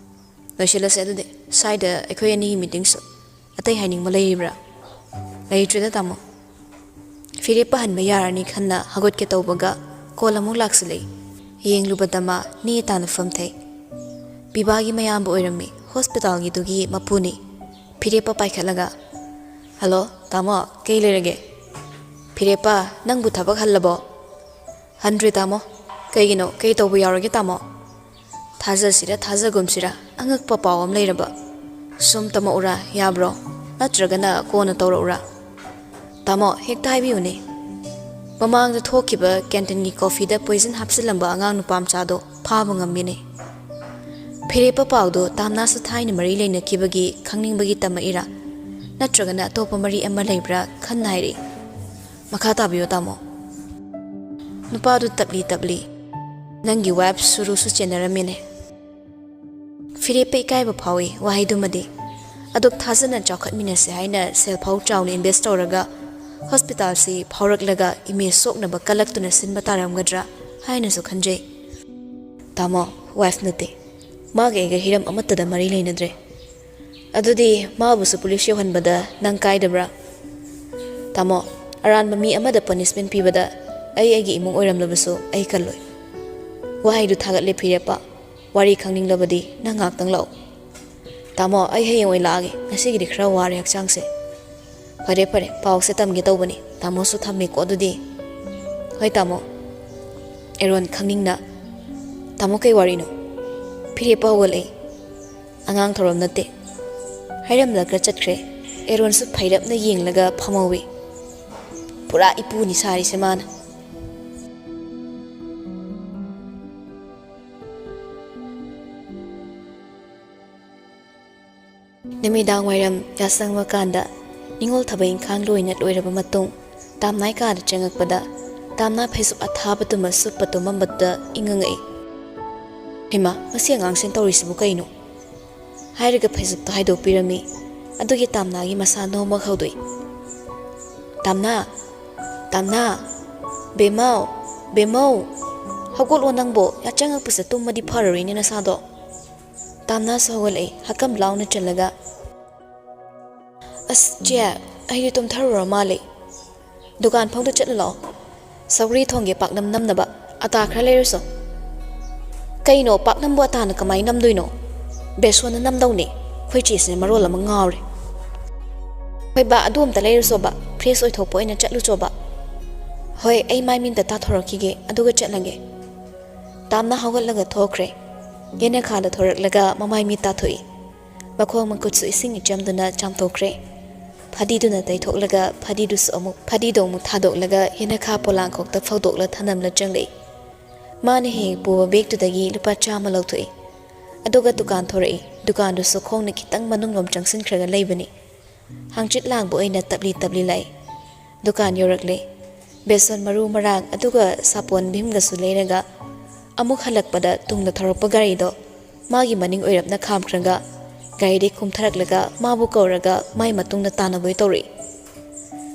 ꯂꯣꯏꯁꯤꯜꯂꯁꯦ ꯑꯗꯨꯗꯤ ꯁ꯭ꯋꯥꯏꯗ ꯑꯩꯈꯣꯏ ꯑꯅꯤꯒꯤ ꯃꯤꯇꯤꯡꯁꯨ ꯑꯇꯩ ꯍꯥꯏꯅꯤꯡꯕ ꯂꯩꯔꯤꯕ꯭ꯔꯥ ꯂꯩꯇ꯭ꯔꯦꯗ ꯇꯥꯃꯣ ꯐꯤꯔꯦꯞ ꯄꯥꯍꯟꯕ ꯌꯥꯔꯅꯤ ꯈꯟꯅ ꯍꯧꯒꯠꯀꯦ ꯇꯧꯕꯒ ꯀꯣꯜ ꯑꯃꯨꯛ ꯂꯥꯛꯁꯤꯜꯂꯛꯏ ꯌꯦꯡꯂꯨꯕꯗ ꯃꯥ ꯅꯦ ꯇꯥꯅ ꯐꯝꯊꯩ ꯄꯤꯕꯥꯒꯤ ꯃꯌꯥꯝꯕ ꯑꯣꯏꯔꯝꯃꯤ ꯍꯣꯁꯄꯤꯇꯥꯜꯒꯤꯗꯨꯒꯤ ꯃꯄꯨꯅꯤ ꯐꯤꯔꯦꯞꯄ ꯄꯥꯏꯈꯠꯂꯒ ꯍꯜꯂꯣ ꯇꯥꯃꯣ ꯀꯩ ꯂꯩꯔꯒꯦ ꯐꯤꯔꯦꯞꯄ ꯅꯪꯕꯨ ꯊꯕꯛ ꯍꯜꯂꯕꯣ ꯍꯟꯗ꯭ꯔꯤ ꯇꯥꯃꯣ ꯀꯩꯒꯤꯅꯣ ꯀꯩ ꯇꯧꯕ ꯌꯥꯎꯔꯒꯦ ꯇꯥꯃꯣ ꯊꯥꯖꯁꯤꯔ ꯊꯥꯖꯒꯨꯝꯁꯤꯔ ꯑꯉꯛꯄ ꯄꯥꯎ ꯑꯃ ꯂꯩꯔꯕ ꯁꯨꯝ ꯇꯝꯃꯛꯎꯔꯥ ꯌꯥꯕ꯭ꯔꯣ ꯅꯠꯇ꯭ꯔꯒꯅ ꯀꯣꯟꯅ ꯇꯧꯔꯛꯎꯔꯥ ꯇꯥꯃꯣ ꯍꯦꯛꯇ ꯍꯥꯏꯕꯤꯌꯨꯅꯦ ꯃꯃꯥꯡꯗ ꯊꯣꯛꯈꯤꯕ ꯀꯦꯟꯇꯤꯟꯒꯤ ꯀꯣꯐꯤꯗ ꯄꯣꯏꯖꯟ ꯍꯥꯞꯆꯤꯜꯂꯝꯕ ꯑꯉꯥꯡ ꯅꯨꯄꯥ ꯃꯆꯥꯗꯣ ꯐꯥꯕ ꯉꯝꯃꯤꯅꯦ ꯐꯤꯔꯦꯞꯄ ꯄꯥꯎꯗꯣ ꯇꯥꯝꯅꯥꯁꯨ ꯊꯥꯏꯅ ꯃꯔꯤ ꯂꯩꯅꯈꯤꯕꯒꯤ ꯈꯪꯅꯤꯡꯕꯒꯤ ꯇꯝꯃꯛꯏꯔꯥ ꯅꯠꯇ꯭ꯔꯒꯅ ꯑꯇꯣꯞꯄ ꯃꯔꯤ ꯑꯃ ꯂꯩꯕ꯭ꯔꯥ ꯈꯟꯅ ꯍꯥꯏꯔꯛꯏ ꯃꯈꯥ ꯇꯥꯕꯤꯌꯣ ꯇꯥꯃꯣ ꯅꯨꯄꯥꯗꯨ ꯇꯞꯂꯤ ꯇꯞꯂꯤ ꯅꯪꯒꯤ ꯋꯥꯏꯞ ꯁꯨꯔꯨꯁꯨ ꯆꯦꯟꯅꯔꯝꯃꯤꯅꯦ ꯐꯤꯔꯦꯞꯄ ꯏꯀꯥꯏꯕ ꯐꯥꯎꯏ ꯋꯥꯍꯩꯗꯨꯃꯗꯤ ꯑꯗꯨꯛ ꯊꯥꯖꯅ ꯆꯥꯎꯈꯠꯃꯤꯟꯅꯁꯦ ꯍꯥꯏꯅ ꯁꯦꯜꯐꯥꯎ ꯆꯥꯎꯅ ꯏꯟꯚꯦꯁ ꯇꯧꯔꯒ ꯍꯣꯁꯄꯤꯇꯥꯜꯁꯤ ꯐꯥꯎꯔꯛꯂꯒ ꯏꯃꯦꯖ ꯁꯣꯛꯅꯕ ꯀꯜꯂꯛꯇꯨꯅ ꯁꯤꯟꯕ ꯇꯥꯔꯝꯒꯗ꯭ꯔꯥ ꯍꯥꯏꯅꯁꯨ ꯈꯟꯖꯩ ꯇꯥꯃꯣ ꯋꯥꯏꯐ ꯅꯠꯇꯦ ꯃꯥꯒ ꯑꯩꯒ ꯍꯤꯔꯝ ꯑꯃꯠꯇꯗ ꯃꯔꯤ ꯂꯩꯅꯗ꯭ꯔꯦ ꯑꯗꯨꯗꯤ ꯃꯥꯕꯨꯁꯨ ꯄꯨꯂꯤꯁ ꯌꯧꯍꯟꯕꯗ ꯅꯪ ꯀꯥꯏꯗꯕ꯭ꯔꯥ ꯇꯥꯃꯣ ꯑꯔꯥꯟꯕ ꯃꯤ ꯑꯃꯗ ꯄꯅꯤꯁꯃꯦꯟ ꯄꯤꯕꯗ ꯑꯩꯒꯤ ꯏꯃꯨꯡ ꯑꯣꯏꯔꯝꯂꯕꯁꯨ ꯑꯩ ꯀꯜꯂꯣꯏ ꯋꯥꯍꯩꯗꯨ ꯊꯥꯒꯠꯂꯦ ꯐꯤꯔꯦꯞꯄ ꯋꯥꯔꯤ ꯈꯪꯅꯤꯡꯂꯕꯗꯤ ꯅꯪ ꯉꯥꯛꯇꯪ ꯂꯥꯛꯑꯣ ꯇꯥꯃꯣ ꯑꯩ ꯍꯌꯦꯡ ꯑꯣꯏꯅ ꯂꯥꯛꯑꯒꯦ ꯉꯁꯤꯒꯤꯗꯤ ꯈꯔ ꯋꯥꯔꯦ ꯍꯛꯆꯥꯡꯁꯦ ꯐꯔꯦ ꯐꯔꯦ ꯄꯥꯎꯁꯦ ꯇꯝꯒꯦ ꯇꯧꯕꯅꯤ ꯇꯥꯃꯣꯁꯨ ꯊꯝꯃꯦꯀꯣ ꯑꯗꯨꯗꯤ ꯍꯣꯏ ꯇꯥꯃꯣ ꯑꯦꯔꯣꯟ ꯈꯪꯅꯤꯡꯅ ꯇꯥꯃꯣ ꯀꯩ ꯋꯥꯔꯤꯅꯣ ꯐꯤꯔꯦꯞꯄ ꯍꯧꯒꯠꯂꯛꯏ ꯑꯉꯥꯡ ꯊꯧꯔꯝ ꯅꯠꯇꯦ ꯍꯥꯏꯔꯝꯂꯒ ꯆꯠꯈ꯭ꯔꯦ ꯑꯦꯔꯣꯟꯁꯨ ꯐꯩꯔꯞꯅ ꯌꯦꯡꯂꯒ ꯐꯝꯍꯧꯏ ꯄꯨꯔꯥ ꯏꯄꯨꯅꯤ ꯁꯥꯔꯤꯁꯦ ꯃꯥꯅ ꯅꯨꯃꯤꯗꯥꯡ ꯋꯥꯏꯔꯝ ꯌꯥꯆꯪꯕ ꯀꯥꯟꯗ ꯅꯤꯡꯉꯣꯜ ꯊꯕꯛ ꯏꯪꯈꯥꯡ ꯂꯣꯏꯅ ꯂꯣꯏꯔꯕ ꯃꯇꯨꯡ ꯇꯥꯝꯅꯥꯏ ꯀꯥꯗ ꯆꯪꯉꯛꯄꯗ ꯇꯥꯝꯅꯥ ꯐꯩꯖꯨꯞ ꯑꯊꯥꯕꯗꯨꯃ ꯁꯨꯞꯄ ꯇꯨꯝꯃꯝꯕꯗ ꯏꯪꯉꯉꯛꯏ ꯍꯩꯃꯥ ꯃꯁꯤ ꯑꯉꯥꯡꯁꯤꯅ ꯇꯧꯔꯤꯁꯤꯕꯨ ꯀꯩꯅꯣ ꯍꯥꯏꯔꯒ ꯐꯩꯖꯨꯞꯇꯣ ꯍꯥꯏꯗꯣꯛꯄꯤꯔꯝꯃꯤ ꯑꯗꯨꯒꯤ ꯇꯥꯝꯅꯥꯒꯤ ꯃꯁꯥ ꯅꯣꯝꯃꯛ ꯍꯧꯗꯣꯛꯏ ꯇꯥꯝꯅꯥ ꯇꯥꯝꯅꯥ ꯕꯦꯃꯧ ꯕꯦꯃꯧ ꯍꯧꯒꯠꯂꯣ ꯅꯪꯕꯣ ꯌꯥꯆꯪꯉꯛꯄꯁꯦ ꯇꯨꯝꯃꯗꯤ ꯐꯔꯔꯣꯏꯅꯦ ꯅꯁꯥꯗꯣ ꯇꯥꯝꯅꯥꯁꯨ ꯍꯧꯒꯠꯂꯛꯏ ꯍꯛꯀꯝ ꯂꯥꯎꯅ ꯆꯜꯂꯒ ꯑꯁ ꯆꯦ ꯑꯩꯗꯤ ꯇꯨꯝꯊꯔꯨꯔ ꯃꯥꯜꯂꯦ ꯗꯨꯀꯥꯟ ꯐꯥꯎꯗ ꯆꯠꯂ ꯂꯥꯛꯑꯣ ꯁꯧꯒ꯭ꯔꯤ ꯊꯣꯡꯒꯦ ꯄꯥꯛꯅꯝ ꯅꯝꯅꯕ ꯑꯇꯥ ꯈꯔ ꯂꯩꯔꯨꯁꯣ ꯀꯩꯅꯣ ꯄꯥꯛꯅꯝꯕꯨ ꯑꯇꯥꯅ ꯀꯃꯥꯏꯅ ꯅꯝꯗꯣꯏꯅꯣ ꯕꯦꯁꯣꯟꯅ ꯅꯝꯗꯧꯅꯦ ꯑꯩꯈꯣꯏ ꯆꯦꯁꯤꯅ ꯃꯔꯣꯜ ꯑꯃ ꯉꯥꯎꯔꯦ ꯍꯣꯏ ꯕꯥ ꯑꯗꯨ ꯑꯝꯇ ꯂꯩꯔꯨꯆꯣꯕ ꯐ꯭ꯔꯦꯁ ꯑꯣꯏꯊꯣꯛꯄ ꯑꯣꯏꯅ ꯆꯠꯂꯨꯆꯣꯕ ꯍꯣꯏ ꯑꯩ ꯃꯥꯏ ꯃꯤꯟꯇ ꯇꯥꯊꯣꯔꯛꯈꯤꯒꯦ ꯑꯗꯨꯒ ꯆꯠꯂꯒꯦ ꯇꯥꯝꯅ ꯍꯧꯒꯠꯂꯒ ꯊꯣꯛꯈ꯭ꯔꯦ ꯌꯦꯅꯈꯥꯗ ꯊꯣꯔꯛꯂꯒ ꯃꯃꯥꯏ ꯃꯤꯠ ꯇꯥꯊꯣꯛꯏ ꯃꯈꯣꯡ ꯃꯈꯨꯠꯁꯨ ꯏꯁꯤꯡ ꯏꯆꯝꯗꯨꯅ ꯆꯥꯝꯊꯣꯛꯈ꯭ꯔꯦ ꯐꯗꯤꯗꯨꯅ ꯇꯩꯊꯣꯛꯂꯒ ꯐꯗꯤꯗꯣ ꯑꯃꯨꯛ ꯊꯥꯗꯣꯛꯂꯒ ꯌꯦꯅꯈꯥ ꯄꯣꯂꯥꯡꯈꯣꯛꯇ ꯐꯧꯗꯣꯛꯂ ꯊꯅꯝꯂ ꯆꯪꯂꯛꯏ ꯃꯥꯅ ꯍꯦꯛ ꯄꯨꯕ ꯕꯦꯒꯇꯨꯗꯒꯤ ꯂꯨꯄꯥ 100 ꯂꯧꯊꯣꯛꯏ ꯑꯗꯨꯒ ꯗꯨꯀꯥꯟ ꯊꯣꯔꯛꯏ ꯗꯨꯀꯥꯟꯗꯨꯁꯨ ꯈꯣꯡꯅ ꯈꯤꯇꯪ ꯃꯅꯨꯡꯂꯣꯝ ꯆꯪꯁꯤꯟꯈ꯭ꯔꯒ ꯂꯩꯕꯅꯤ ꯍꯥꯡꯆꯤꯠ ꯂꯥꯡꯕ ꯑꯣꯏꯅ ꯇꯞꯂꯤ ꯇꯞꯂꯤ ꯂꯥꯛꯏ ꯗꯨꯀꯥꯟ ꯌꯧꯔꯛꯂꯦ ꯕꯦꯁꯣꯟ ꯃꯔꯨ ꯃꯔꯥꯡ ꯑꯗꯨꯒ ꯁꯥꯄꯣꯟ ꯚꯤꯝꯒꯁꯨ ꯂꯩꯔꯒ ꯑꯃꯨꯛ ꯍꯜꯂꯛꯄꯗ ꯇꯨꯡꯗ ꯊꯧꯔꯛꯄ ꯒꯥꯔꯤꯗꯣ ꯃꯥꯒꯤ ꯃꯅꯤꯡ ꯑꯣꯏꯔꯞꯅ ꯈꯥꯝꯈ꯭ꯔꯒ ꯒꯥꯔꯤꯗꯒꯤ ꯀꯨꯝꯊꯔꯛꯂꯒ ꯃꯥꯕꯨ ꯀꯧꯔꯒ ꯃꯥꯏ ꯃꯇꯨꯡꯗ ꯇꯥꯟꯅꯕꯣꯏ ꯇꯧꯔꯛꯏ꯫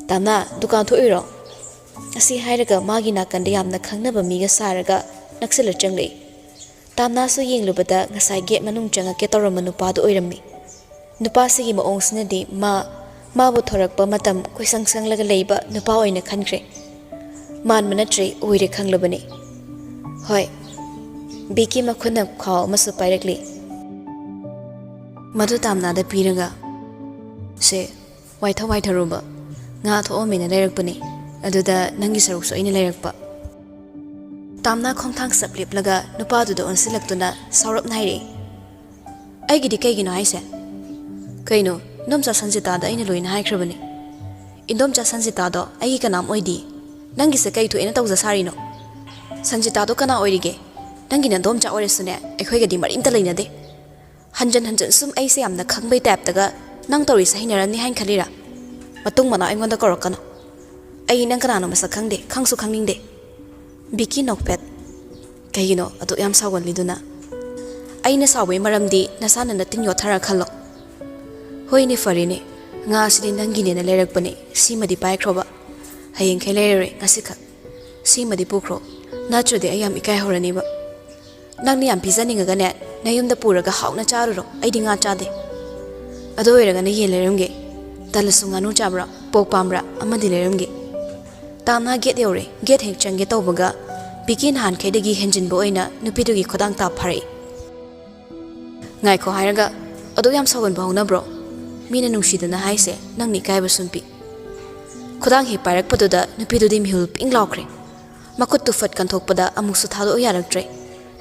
ꯇꯥꯝꯅꯥ ꯗꯨꯀꯥꯟ ꯊꯣꯛꯏꯔꯣ? ꯑꯁꯤ ꯍꯥꯏꯔꯒ ꯃꯥꯒꯤ ꯅꯥꯀꯟꯗ ꯌꯥꯝꯅ ꯈꯪꯅꯕ ꯃꯤꯒ ꯁꯥꯔꯒ ꯅꯛꯁꯤꯜꯂ ꯆꯪꯂꯛꯏ꯫ ꯇꯥꯝꯅꯥꯁꯨ ꯌꯦꯡꯂꯨꯕꯗ ꯉꯁꯥꯏ ꯒꯦꯠ ꯃꯅꯨꯡ ꯆꯪꯉꯛꯀꯦ ꯇꯧꯔꯝꯕ ꯅꯨꯄꯥꯗꯨ ꯑꯣꯏꯔꯝꯃꯤ꯫ ꯅꯨꯄꯥꯁꯤꯒꯤ ꯃꯑꯣꯡꯁꯤꯅꯗꯤ ꯃꯥꯕꯨ ꯊꯣꯔꯛꯄ ꯃꯇꯝ ꯀꯣꯏꯁꯪ ꯁꯪꯂꯒ ꯂꯩꯕ ꯅꯨꯄꯥ ꯑꯣꯏꯅ ꯈꯟꯈ꯭ꯔꯦ꯫ ꯃꯥꯟꯕ ꯅꯠꯇ꯭ꯔꯦ ꯑꯣꯏꯔꯦ ꯈꯪꯂꯕꯅꯤ꯫ ꯍꯣꯏ꯫ ꯕꯤꯀꯤ ꯃꯈꯨꯠꯅ ꯈꯥꯎ ꯑꯃꯁꯨ ꯄꯥꯏꯔꯛꯂꯤ꯫ ꯃꯗꯨ ꯇꯥꯝꯅꯥꯗ ꯄꯤꯔꯒ ꯁꯦ ꯋꯥꯏꯊꯔꯨꯕ ꯉꯥ ꯊꯣꯛꯑꯝꯃꯦꯅ ꯂꯩꯔꯛꯄꯅꯤ, ꯑꯗꯨꯗ ꯅꯪꯒꯤ ꯁꯔꯨꯛꯁꯨ ꯑꯩꯅ ꯂꯩꯔꯛꯄ꯫ ꯇꯥꯝꯅꯥ ꯈꯣꯡꯊꯥꯡ ꯁꯞ ꯂꯦꯞꯂꯒ ꯅꯨꯄꯥꯗꯨꯗ ꯑꯣꯟꯁꯤꯜꯂꯛꯇꯨꯅ ꯁꯥꯎꯔꯞꯅ ꯍꯥꯏꯔꯛꯏ꯫ ꯑꯩꯒꯤꯗꯤ ꯀꯩꯒꯤꯅꯣ ꯍꯥꯏꯁꯦ? ꯀꯩꯅꯣ, ꯏꯟꯗꯣꯝꯆꯥ ꯁꯟꯖꯤꯇꯥꯗ ꯑꯩꯅ ꯂꯣꯏꯅ ꯍꯥꯏꯈ꯭ꯔꯕꯅꯤ꯫ ꯏꯟꯗꯣꯝꯆꯥ ꯁꯟꯖꯤꯇꯥꯗꯣ ꯑꯩꯒꯤ ꯀꯅꯥꯝ ꯑꯣꯏꯗꯤ꯫ ꯅꯪꯒꯤꯁꯦ ꯀꯩ ꯊꯣꯛꯑꯦꯅ ꯇꯧꯖ ꯁꯥꯔꯤꯅꯣ? ꯁꯟꯖꯤꯇꯥꯗꯣ ꯀꯅꯥ ꯑꯣꯏꯔꯤꯒꯦ? ꯅꯪꯒꯤ ꯅꯟꯗꯣꯝꯆꯥ ꯑꯣꯏꯔꯁꯨꯅꯦ ꯑꯩꯈꯣꯏꯒꯗꯤ ꯃꯔꯤꯝꯇ ꯂꯩꯅꯗꯦ꯫ ꯍꯟꯖꯟ ꯁꯨꯝ ꯑꯩꯁꯦ ꯌꯥꯝꯅ ꯈꯪꯕꯩ ꯇꯥꯏꯞꯇꯒ ꯅꯪ ꯇꯧꯔꯤꯁꯦ ꯍꯩꯅꯔꯝꯅꯤ ꯍꯥꯏꯅ ꯈꯜꯂꯤꯔꯥ? ꯃꯇꯨꯡ ꯃꯅꯥꯎ ꯑꯩꯉꯣꯟꯗ ꯀꯧꯔꯛꯀꯅꯣ꯫ ꯑꯩ ꯅꯪ ꯀꯅꯥꯅꯣ ꯃꯁꯛ ꯈꯪꯗꯦ, ꯈꯪꯁꯨ ꯈꯪꯅꯤꯡꯗꯦ꯫ ꯕꯤꯀꯤ ꯅꯣꯛꯐꯦꯠ꯫ ꯀꯩꯒꯤꯅꯣ ꯑꯗꯨꯛ ꯌꯥꯝ ꯁꯥꯎꯒꯜꯂꯤꯗꯨꯅ? ꯑꯩꯅ ꯁꯥꯎꯕꯩ ꯃꯔꯝꯗꯤ ꯅꯁꯥꯅ ꯅꯇꯤꯟ ꯌꯣꯠꯊꯔ ꯈꯜꯂꯣ꯫ ꯍꯣꯏꯅꯦ ꯐꯔꯦꯅꯦ, ꯉꯥꯁꯤꯗꯤ ꯅꯪꯒꯤꯅꯦꯅ ꯂꯩꯔꯛꯄꯅꯦ, ꯁꯤꯃꯗꯤ ꯄꯥꯏꯈ꯭ꯔꯣꯕ꯫ ꯍꯌꯦꯡꯈꯩ ꯂꯩꯔꯔꯣꯏ, ꯉꯁꯤꯈꯛ ꯁꯤꯃꯗꯤ ꯄꯨꯈ꯭ꯔꯣ, ꯅꯠꯇ꯭ꯔꯗꯤ ꯑꯩ ꯌꯥꯝ ꯏꯀꯥꯏꯍꯧꯔꯅꯤꯕ꯫ ꯅꯪꯅ ꯌꯥꯝ ꯄꯤꯖꯅꯤꯡꯉꯒꯅꯦ ꯅꯌꯨꯝꯗ ꯄꯨꯔꯒ ꯍꯥꯎꯅ ꯆꯥꯔꯨꯔꯣ, ꯑꯩꯗꯤ ꯉꯥ ꯆꯥꯗꯦ꯫ ꯑꯗꯨ ꯑꯣꯏꯔꯒꯅ ꯌꯦꯟ ꯂꯩꯔꯝꯒꯦ, ꯇꯜꯂꯁꯨ ꯉꯥꯅꯨ ꯆꯥꯕ꯭ꯔꯥ, ꯄꯣꯛ ꯄꯥꯝꯕ꯭ꯔꯥ ꯑꯃꯗꯤ ꯂꯩꯔꯝꯒꯦ꯫ ꯇꯥꯝꯅꯥ ꯒꯦꯠ ꯌꯧꯔꯦ꯫ ꯒꯦꯠ ꯍꯦꯛ ꯆꯪꯒꯦ ꯇꯧꯕꯒ ꯕꯤꯀꯤ ꯅꯍꯥꯟꯈꯩꯗꯒꯤ ꯍꯦꯟꯖꯤꯟꯕ ꯑꯣꯏꯅ ꯅꯨꯄꯤꯗꯨꯒꯤ ꯈꯨꯗꯥꯡ ꯇꯥꯞ ꯐꯥꯔꯛꯏ꯫ ꯉꯥꯏꯈꯣ ꯍꯥꯏꯔꯒ ꯑꯗꯨꯛ ꯌꯥꯝ ꯁꯥꯎꯒꯟꯕ ꯍꯧꯅꯕ꯭ꯔꯣ? ꯃꯤꯅ ꯅꯨꯡꯁꯤꯗꯅ ꯍꯥꯏꯁꯦ ꯅꯪꯅ ꯏꯀꯥꯏꯕ ꯁꯨꯝ ꯄꯤ꯫ ꯈꯨꯗꯥꯡ ꯍꯦꯛ ꯄꯥꯏꯔꯛꯄꯗꯨꯗ ꯅꯨꯄꯤꯗꯨꯗꯤ ꯃꯤꯍꯨꯜ ꯄꯤꯡ ꯂꯥꯎꯈ꯭ꯔꯦ꯫ ꯃꯈꯨꯠꯇꯨ ꯐꯠ ꯀꯟꯊꯣꯛꯄꯗ ꯑꯃꯨꯛꯁꯨ ꯊꯥꯗꯣꯛꯎ ꯌꯥꯔꯛꯇ꯭ꯔꯦ꯫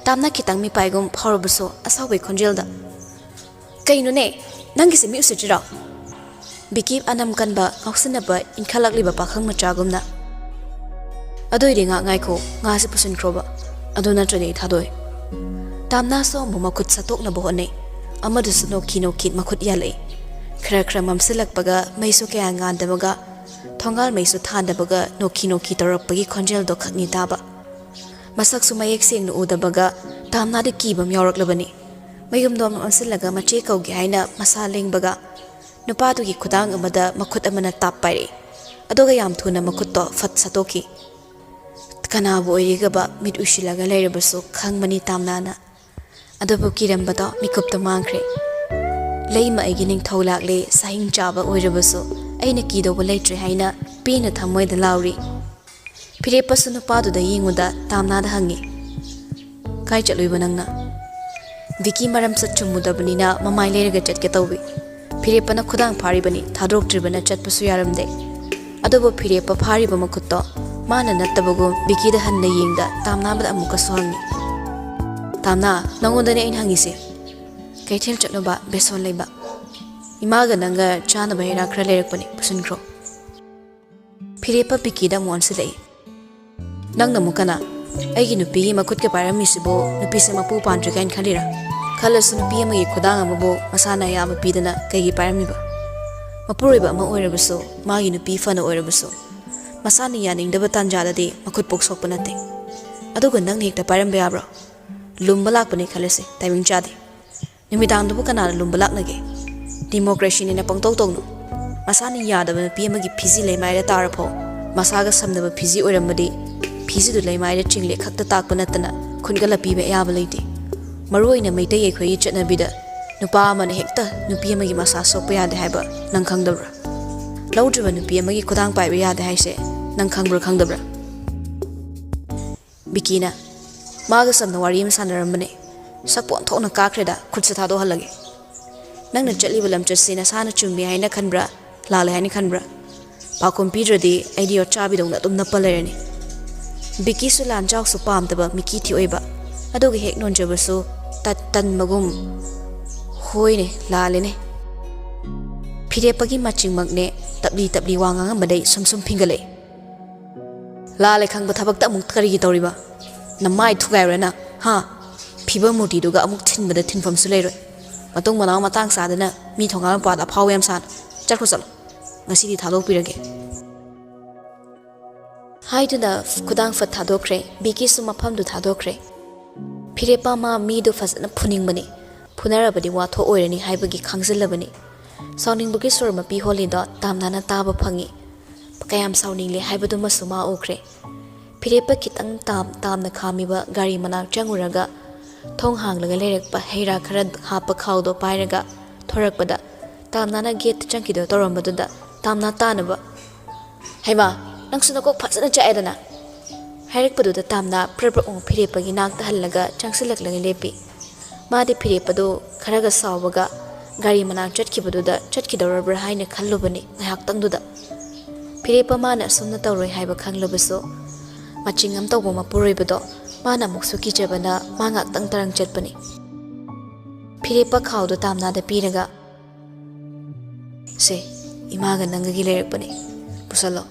ꯇꯥꯝꯅ ꯈꯤꯇꯪ ꯃꯤꯄꯥꯏꯒꯨꯝ ꯐꯥꯎꯔꯕꯁꯨ ꯑꯁꯥꯎꯕꯩ ꯈꯣꯟꯖꯦꯜꯗ ꯀꯩꯅꯣꯅꯦ, ꯅꯪꯒꯤꯁꯦ ꯃꯤ ꯎꯁꯤꯠꯇ꯭ꯔꯤꯔꯣ? ꯕꯤꯀꯤ ꯑꯅꯝ ꯀꯟꯕ ꯉꯥꯎꯁꯤꯟꯅꯕ ꯏꯟꯈꯠꯂꯛꯂꯤꯕ ꯄꯥꯈꯪ ꯃꯆꯥꯒꯨꯝꯅ꯫ ꯑꯗꯨꯏꯗꯤ ꯉꯥꯏꯈꯣ, ꯉꯥꯁꯦ ꯄꯨꯁꯤꯟꯈ꯭ꯔꯣꯕ, ꯑꯗꯨ ꯅꯠꯇ꯭ꯔꯗꯤ ꯑꯩ ꯊꯥꯗꯣꯛꯑꯦ꯫ ꯇꯥꯝꯅꯥꯁꯨ ꯑꯃꯨꯛ ꯃꯈꯨꯠ ꯁꯠꯇꯣꯛꯅꯕ ꯍꯣꯠꯅꯩ꯫ ꯑꯃꯗꯨꯁꯨ ꯅꯣꯛꯈꯤ ꯃꯈꯨꯠ ꯌꯥꯜꯂꯛꯏ꯫ ꯈꯔ ꯃꯝꯁꯤꯜꯂꯛꯄꯒ ꯃꯩꯁꯨ ꯀꯌꯥ ꯉꯥꯟꯗꯕꯒ ꯊꯣꯡꯒꯥꯜ ꯃꯩꯁꯨ ꯊꯥꯟꯗꯕꯒ ꯅꯣꯛꯈꯤ ꯇꯧꯔꯛꯄꯒꯤ ꯈꯣꯟꯖꯦꯜꯗꯣ ꯈꯛꯅꯤ ꯇꯥꯕ꯫ ꯃꯁꯛꯁꯨ ꯃꯌꯦꯛ ꯁꯦꯡꯅ ꯎꯗꯕꯒ ꯇꯥꯝꯅꯥꯗ ꯀꯤꯕ ꯑꯃ ꯌꯥꯎꯔꯛꯂꯕꯅꯤ꯫ ꯃꯌꯨꯝꯗꯣ ꯑꯃꯨꯛ ꯑꯣꯟꯁꯤꯜꯂꯒ ꯃꯆꯦ ꯀꯧꯒꯦ ꯍꯥꯏꯅ ꯃꯁꯥ ꯂꯦꯡꯕꯒ ꯅꯨꯄꯥꯗꯨꯒꯤ ꯈꯨꯗꯥꯡ ꯑꯃꯗ ꯃꯈꯨꯠ ꯑꯃꯅ ꯇꯥꯞ ꯄꯥꯏꯔꯛꯏ꯫ ꯑꯗꯨꯒ ꯌꯥꯝ ꯊꯨꯅ ꯃꯈꯨꯠꯇꯣ ꯐꯠ ꯁꯠꯇꯣꯛꯈꯤ꯫ ꯀꯅꯥꯕꯨ ꯑꯣꯏꯔꯤꯒꯕ ꯃꯤꯠ ꯎꯏꯁꯤꯜꯂꯒ ꯂꯩꯔꯕꯁꯨ ꯈꯪꯕꯅꯤ ꯇꯥꯝꯅꯥꯅ꯫ ꯑꯗꯨꯕꯨ ꯀꯤꯔꯝꯕꯗꯣ ꯃꯤꯀꯨꯞꯇ ꯃꯥꯡꯈ꯭ꯔꯦ꯫ ꯂꯩꯃ ꯑꯩꯒꯤ ꯅꯤꯡꯊꯧ ꯂꯥꯛꯂꯦ, ꯁꯥꯍꯤꯡ ꯆꯥꯕ ꯑꯣꯏꯔꯕꯁꯨ ꯑꯩꯅ ꯀꯤꯗꯧꯕ ꯂꯩꯇ꯭ꯔꯦ ꯍꯥꯏꯅ ꯄꯦꯅ ꯊꯃꯣꯏꯗ ꯂꯥꯎꯔꯤ꯫ ꯐꯤꯔꯦꯞꯄꯁꯨ ꯅꯨꯄꯥꯗꯨꯗ ꯌꯦꯡꯉꯨꯗ ꯇꯥꯝꯅꯥꯗ ꯍꯪꯉꯤ꯫ ꯀꯥꯏ ꯆꯠꯂꯨꯏꯕ ꯅꯪꯅ? ꯕꯤꯀꯤ ꯃꯔꯝ ꯆꯠ ꯆꯨꯝꯃꯨꯗꯕꯅꯤꯅ ꯃꯃꯥꯏ ꯂꯩꯔꯒ ꯆꯠꯀꯦ ꯇꯧꯏ꯫ ꯐꯤꯔꯦꯞꯄꯅ ꯈꯨꯗꯥꯡ ꯐꯥꯔꯤꯕꯅꯤ, ꯊꯥꯗꯣꯛꯇ꯭ꯔꯤꯕꯅ ꯆꯠꯄꯁꯨ ꯌꯥꯔꯝꯗꯦ꯫ ꯑꯗꯨꯕꯨ ꯐꯤꯔꯦꯞꯄ ꯐꯥꯔꯤꯕ ꯃꯈꯨꯠꯇꯣ ꯃꯥꯅ ꯅꯠꯇꯕꯒꯨꯝ ꯕꯤꯀꯤꯗ ꯍꯟꯅ ꯌꯦꯡꯗ ꯇꯥꯝꯅꯥꯕꯗ ꯑꯃꯨꯛꯀꯁꯨ ꯍꯪꯉꯤ꯫ ꯇꯥꯝꯅꯥ, ꯅꯪꯉꯣꯟꯗꯅꯦ ꯑꯩꯅ ꯍꯪꯉꯤꯁꯦ꯫ ꯀꯩꯊꯦꯜ ꯆꯠꯅꯕ ꯕꯦꯁꯣꯟ ꯂꯩꯕ꯫ ꯏꯃꯥꯒ ꯅꯪꯒ ꯆꯥꯅꯕ ꯍꯩꯔꯥ ꯈꯔ ꯂꯩꯔꯛꯄꯅꯤ, ꯄꯨꯁꯤꯟꯈ꯭ꯔꯣ꯫ ꯐꯤꯔꯦꯞꯄ ꯕꯤꯀꯤꯗ ꯑꯃꯨꯛ ꯑꯣꯟꯁꯤꯜꯂꯛꯏ꯫ ꯅꯪꯅ ꯑꯃꯨꯛ ꯀꯅꯥ? ꯑꯩꯒꯤ ꯅꯨꯄꯤꯒꯤ ꯃꯈꯨꯠꯀ ꯄꯥꯏꯔꯝꯃꯤꯁꯤꯕꯨ ꯅꯨꯄꯤꯁꯦ ꯃꯄꯨ ꯄꯥꯟꯗ꯭ꯔꯤ ꯀꯥꯏꯅ ꯈꯜꯂꯤꯔꯥ? ꯈꯜꯂꯁꯨ ꯅꯨꯄꯤ ꯑꯃꯒꯤ ꯈꯨꯗꯥꯡ ꯑꯃꯕꯨ ꯃꯁꯥꯅ ꯑꯌꯥꯕ ꯄꯤꯗꯅ ꯀꯩꯒꯤ ꯄꯥꯏꯔꯝꯃꯤꯕ? ꯃꯄꯨꯔꯣꯏꯕ ꯑꯃ ꯑꯣꯏꯔꯕꯁꯨ, ꯃꯥꯒꯤ ꯅꯨꯄꯤ ꯐꯅ ꯑꯣꯏꯔꯕꯁꯨ ꯃꯁꯥꯅ ꯌꯥꯅꯤꯡꯗꯕ ꯇꯥꯟꯖꯥꯗꯗꯤ ꯃꯈꯨꯠ ꯄꯣꯛꯁꯣꯛꯄ ꯅꯠꯇꯦ꯫ ꯑꯗꯨꯒ ꯅꯪꯅ ꯍꯦꯛꯇ ꯄꯥꯏꯔꯝꯕ ꯌꯥꯕ꯭ꯔꯣ? ꯂꯨꯝꯕ ꯂꯥꯛꯄꯅꯦ ꯈꯜꯂꯁꯤ, ꯇꯥꯏꯃꯤꯡ ꯆꯥꯗꯦ꯫ ꯅꯨꯃꯤꯗꯥꯡꯗꯨꯕꯨ ꯀꯅꯥꯅ ꯂꯨꯝꯕ ꯂꯥꯛꯅꯒꯦ? ꯗꯤꯃꯣꯀ꯭ꯔꯦꯁꯤꯅꯤꯅ ꯄꯪꯇꯧ ꯇꯧꯅꯨ꯫ ꯃꯁꯥꯅ ꯌꯥꯗꯕ ꯅꯨꯄꯤ ꯑꯃꯒꯤ ꯐꯤꯖꯤ ꯂꯩꯃꯥꯏꯗ ꯇꯥꯔꯐꯥꯎ ꯃꯁꯥꯒ ꯁꯝꯅꯕ ꯐꯤꯖꯤ ꯑꯣꯏꯔꯝꯕꯗꯤ ꯐꯤꯖꯤꯗꯨ ꯂꯩꯃꯥꯏꯗ ꯆꯤꯡꯂꯦ ꯈꯛꯇ ꯇꯥꯛꯄ ꯅꯠꯇꯅ ꯈꯨꯟꯒꯠꯂ ꯄꯤꯕ ꯑꯌꯥꯕ ꯂꯩꯇꯦ꯫ ꯃꯔꯨꯑꯣꯏꯅ ꯃꯩꯇꯩ ꯑꯩꯈꯣꯏꯒꯤ ꯆꯠꯅꯕꯤꯗ ꯅꯨꯄꯥ ꯑꯃꯅ ꯍꯦꯛꯇ ꯅꯨꯄꯤ ꯑꯃꯒꯤ ꯃꯁꯥ ꯁꯣꯛꯄ ꯌꯥꯗꯦ ꯍꯥꯏꯕ ꯅꯪ ꯈꯪꯗꯕ꯭ꯔꯥ? ꯂꯧꯗ꯭ꯔꯤꯕ ꯅꯨꯄꯤ ꯑꯃꯒꯤ ꯈꯨꯗꯥꯡ ꯄꯥꯏꯕ ꯌꯥꯗꯦ ꯍꯥꯏꯁꯦ ꯅꯪ ꯈꯪꯕ꯭ꯔꯥ ꯈꯪꯗꯕ꯭ꯔꯥ? ꯕꯤꯀꯤꯅ ꯃꯥꯒ ꯁꯝꯅ ꯋꯥꯔꯤ ꯑꯃ ꯁꯥꯟꯅꯔꯝꯕꯅꯦ꯫ ꯁꯛꯄꯨ ꯑꯣꯟꯊꯣꯛꯅ ꯀꯥꯈ꯭ꯔꯦꯗ, ꯈꯨꯠꯁꯦ ꯊꯥꯗꯣꯛꯍꯜꯂꯒꯦ꯫ ꯅꯪꯅ ꯆꯠꯂꯤꯕ ꯂꯝꯆꯠꯁꯤ ꯅꯁꯥꯅ ꯆꯨꯝꯃꯤ ꯍꯥꯏꯅ ꯈꯟꯕ꯭ꯔꯥ, ꯂꯥꯜꯂꯦ ꯍꯥꯏꯅ ꯈꯟꯕ꯭ꯔꯥ? ꯄꯥꯎꯈꯨꯝ ꯄꯤꯗ꯭ꯔꯗꯤ ꯑꯩꯗꯤ ꯌꯣꯠꯆꯥꯕꯤꯗꯧꯅ ꯑꯗꯨꯝ ꯅꯞꯄ ꯂꯩꯔꯅꯤ꯫ ꯕꯤꯀꯤꯁꯨ ꯂꯥꯟꯖꯥꯎꯁꯨ ꯄꯥꯝꯗꯕ ꯃꯤꯀꯤ ꯑꯣꯏꯕ, ꯑꯗꯨꯒ ꯍꯦꯛ ꯅꯣꯟꯖꯕꯁꯨ ꯇꯟꯕꯒꯨꯝ ꯍꯣꯏꯅꯦ ꯂꯥꯜꯂꯦꯅꯦ꯫ ꯐꯤꯔꯦꯞꯄꯒꯤ ꯃꯆꯤꯡꯃꯛꯅꯦ ꯇꯞꯂꯤ ꯋꯥ ꯉꯥꯡꯉꯝꯕꯗꯩ ꯁꯨꯝ ꯊꯤꯡꯒꯠꯂꯛꯏ꯫ ꯂꯥꯜꯂꯦ ꯈꯪꯕ ꯊꯕꯛꯇ ꯑꯃꯨꯛ ꯀꯔꯤꯒꯤ ꯇꯧꯔꯤꯕ? ꯅꯃꯥꯏ ꯊꯨꯒꯥꯏꯔꯨꯔꯅ, ꯍꯥ? ꯐꯤꯕꯝ ꯃꯨꯔꯇꯤꯗꯨꯒ ꯑꯃꯨꯛ ꯊꯤꯟꯕꯗ ꯊꯤꯟꯐꯝꯁꯨ ꯂꯩꯔꯣꯏ꯫ ꯃꯇꯨꯡ ꯃꯅꯥꯎ ꯃꯇꯥꯡ ꯆꯥꯗꯅ ꯃꯤ ꯊꯣꯡꯒꯥꯜ ꯃꯄꯥꯗ ꯑꯐꯥꯎꯕ ꯌꯥꯝ ꯁꯥꯅ ꯆꯠꯈ꯭ꯔꯣ, ꯆꯠꯂꯣ꯫ ꯉꯁꯤꯗꯤ ꯊꯥꯗꯣꯛꯄꯤꯔꯒꯦ꯫ ꯍꯥꯏꯗꯨꯅ ꯈꯨꯗꯥꯡ ꯐꯠ ꯊꯥꯗꯣꯛꯈ꯭ꯔꯦ꯫ ꯕꯤꯀꯤꯁꯨ ꯃꯐꯝꯗꯨ ꯊꯥꯗꯣꯛꯈ꯭ꯔꯦ꯫ ꯐꯤꯔꯦꯞꯄ ꯑꯃ ꯃꯤꯗꯨ ꯐꯖꯅ ꯐꯨꯅꯤꯡꯕꯅꯤ꯫ ꯐꯨꯅꯔꯕꯗꯤ ꯋꯥꯊꯣꯛ ꯑꯣꯏꯔꯅꯤ ꯍꯥꯏꯕꯒꯤ ꯈꯪꯖꯤꯜꯂꯕꯅꯤ ꯁꯥꯎꯅꯤꯡꯕꯒꯤ ꯁꯣꯔ ꯃꯄꯤ ꯍꯣꯜꯂꯤꯗꯣ ꯇꯥꯝꯅꯥꯅ ꯇꯥꯕ ꯐꯪꯏ ꯀꯌꯥꯝ ꯁꯥꯎꯅꯤꯡꯂꯦ ꯍꯥꯏꯕꯗꯨꯃꯁꯨ ꯃꯥ ꯎꯈ꯭ꯔꯦ ꯐꯤꯔꯦꯞꯄ ꯈꯤꯇꯪ ꯇꯥꯝꯅ ꯈꯥꯝꯃꯤꯕ ꯒꯥꯔꯤ ꯃꯅꯥꯛ ꯆꯪꯉꯨꯔꯒ ꯊꯣꯡ ꯍꯥꯡꯂꯒ ꯂꯩꯔꯛꯄ ꯍꯩꯔꯥ ꯈꯔ ꯍꯥꯞꯄ ꯈꯥꯎꯗꯣ ꯄꯥꯏꯔꯒ ꯊꯣꯔꯛꯄꯗ ꯇꯥꯝꯅꯥꯅ ꯒꯦꯠꯇ ꯆꯪꯈꯤꯗꯣ ꯇꯧꯔꯝꯕꯗꯨꯗ ꯇꯥꯝꯅꯥ ꯇꯥꯅꯕ ꯍꯩꯃꯥ ꯅꯪꯁꯨ ꯅꯀꯣꯛ ꯐꯖꯅ ꯆꯥꯛꯑꯦꯗꯅ ꯍꯥꯏꯔꯛꯄꯗꯨꯗ ꯇꯥꯝꯅꯥ ꯄ꯭ꯔꯕ꯭ꯔꯛ ꯐꯤꯔꯦꯞꯄꯒꯤ ꯅꯥꯛꯇ ꯍꯜꯂꯒ ꯆꯪꯁꯤꯜꯂꯛꯂꯒ ꯂꯦꯞꯄꯤ ꯃꯥꯗꯤ ꯐꯤꯔꯦꯞꯄꯗꯨ ꯈꯔꯒ ꯁꯥꯎꯕꯒ ꯒꯥꯔꯤ ꯃꯅꯥꯛ ꯆꯠꯈꯤꯕꯗꯨꯗ ꯆꯠꯈꯤꯗꯧꯔꯕ꯭ꯔꯥ ꯍꯥꯏꯅ ꯈꯜꯂꯨꯕꯅꯤ ꯉꯥꯏꯍꯥꯛꯇꯪꯗꯨꯗ ꯐꯤꯔꯦꯞꯄ ꯃꯥꯅ ꯑꯁꯨꯝꯅ ꯇꯧꯔꯣꯏ ꯍꯥꯏꯕ ꯈꯪꯂꯕꯁꯨ ꯃꯆꯤꯡ ꯑꯃ ꯇꯧꯕ ꯃꯄꯨꯔꯣꯏꯕꯗꯣ ꯃꯥꯅ ꯑꯃꯨꯛꯁꯨ ꯀꯤꯖꯕꯅ ꯃꯥ ꯉꯥꯛꯇꯪ ꯇꯔꯪ ꯆꯠꯄꯅꯤ ꯐꯤꯔꯦꯞꯄ ꯈꯥꯎꯗꯣ ꯇꯥꯝꯅꯥꯗ ꯄꯤꯔꯒ ꯁꯦ ꯏꯃꯥꯒ ꯅꯪꯒꯒꯤ ꯂꯩꯔꯛꯄꯅꯦ ꯄꯨꯁꯜꯂꯣ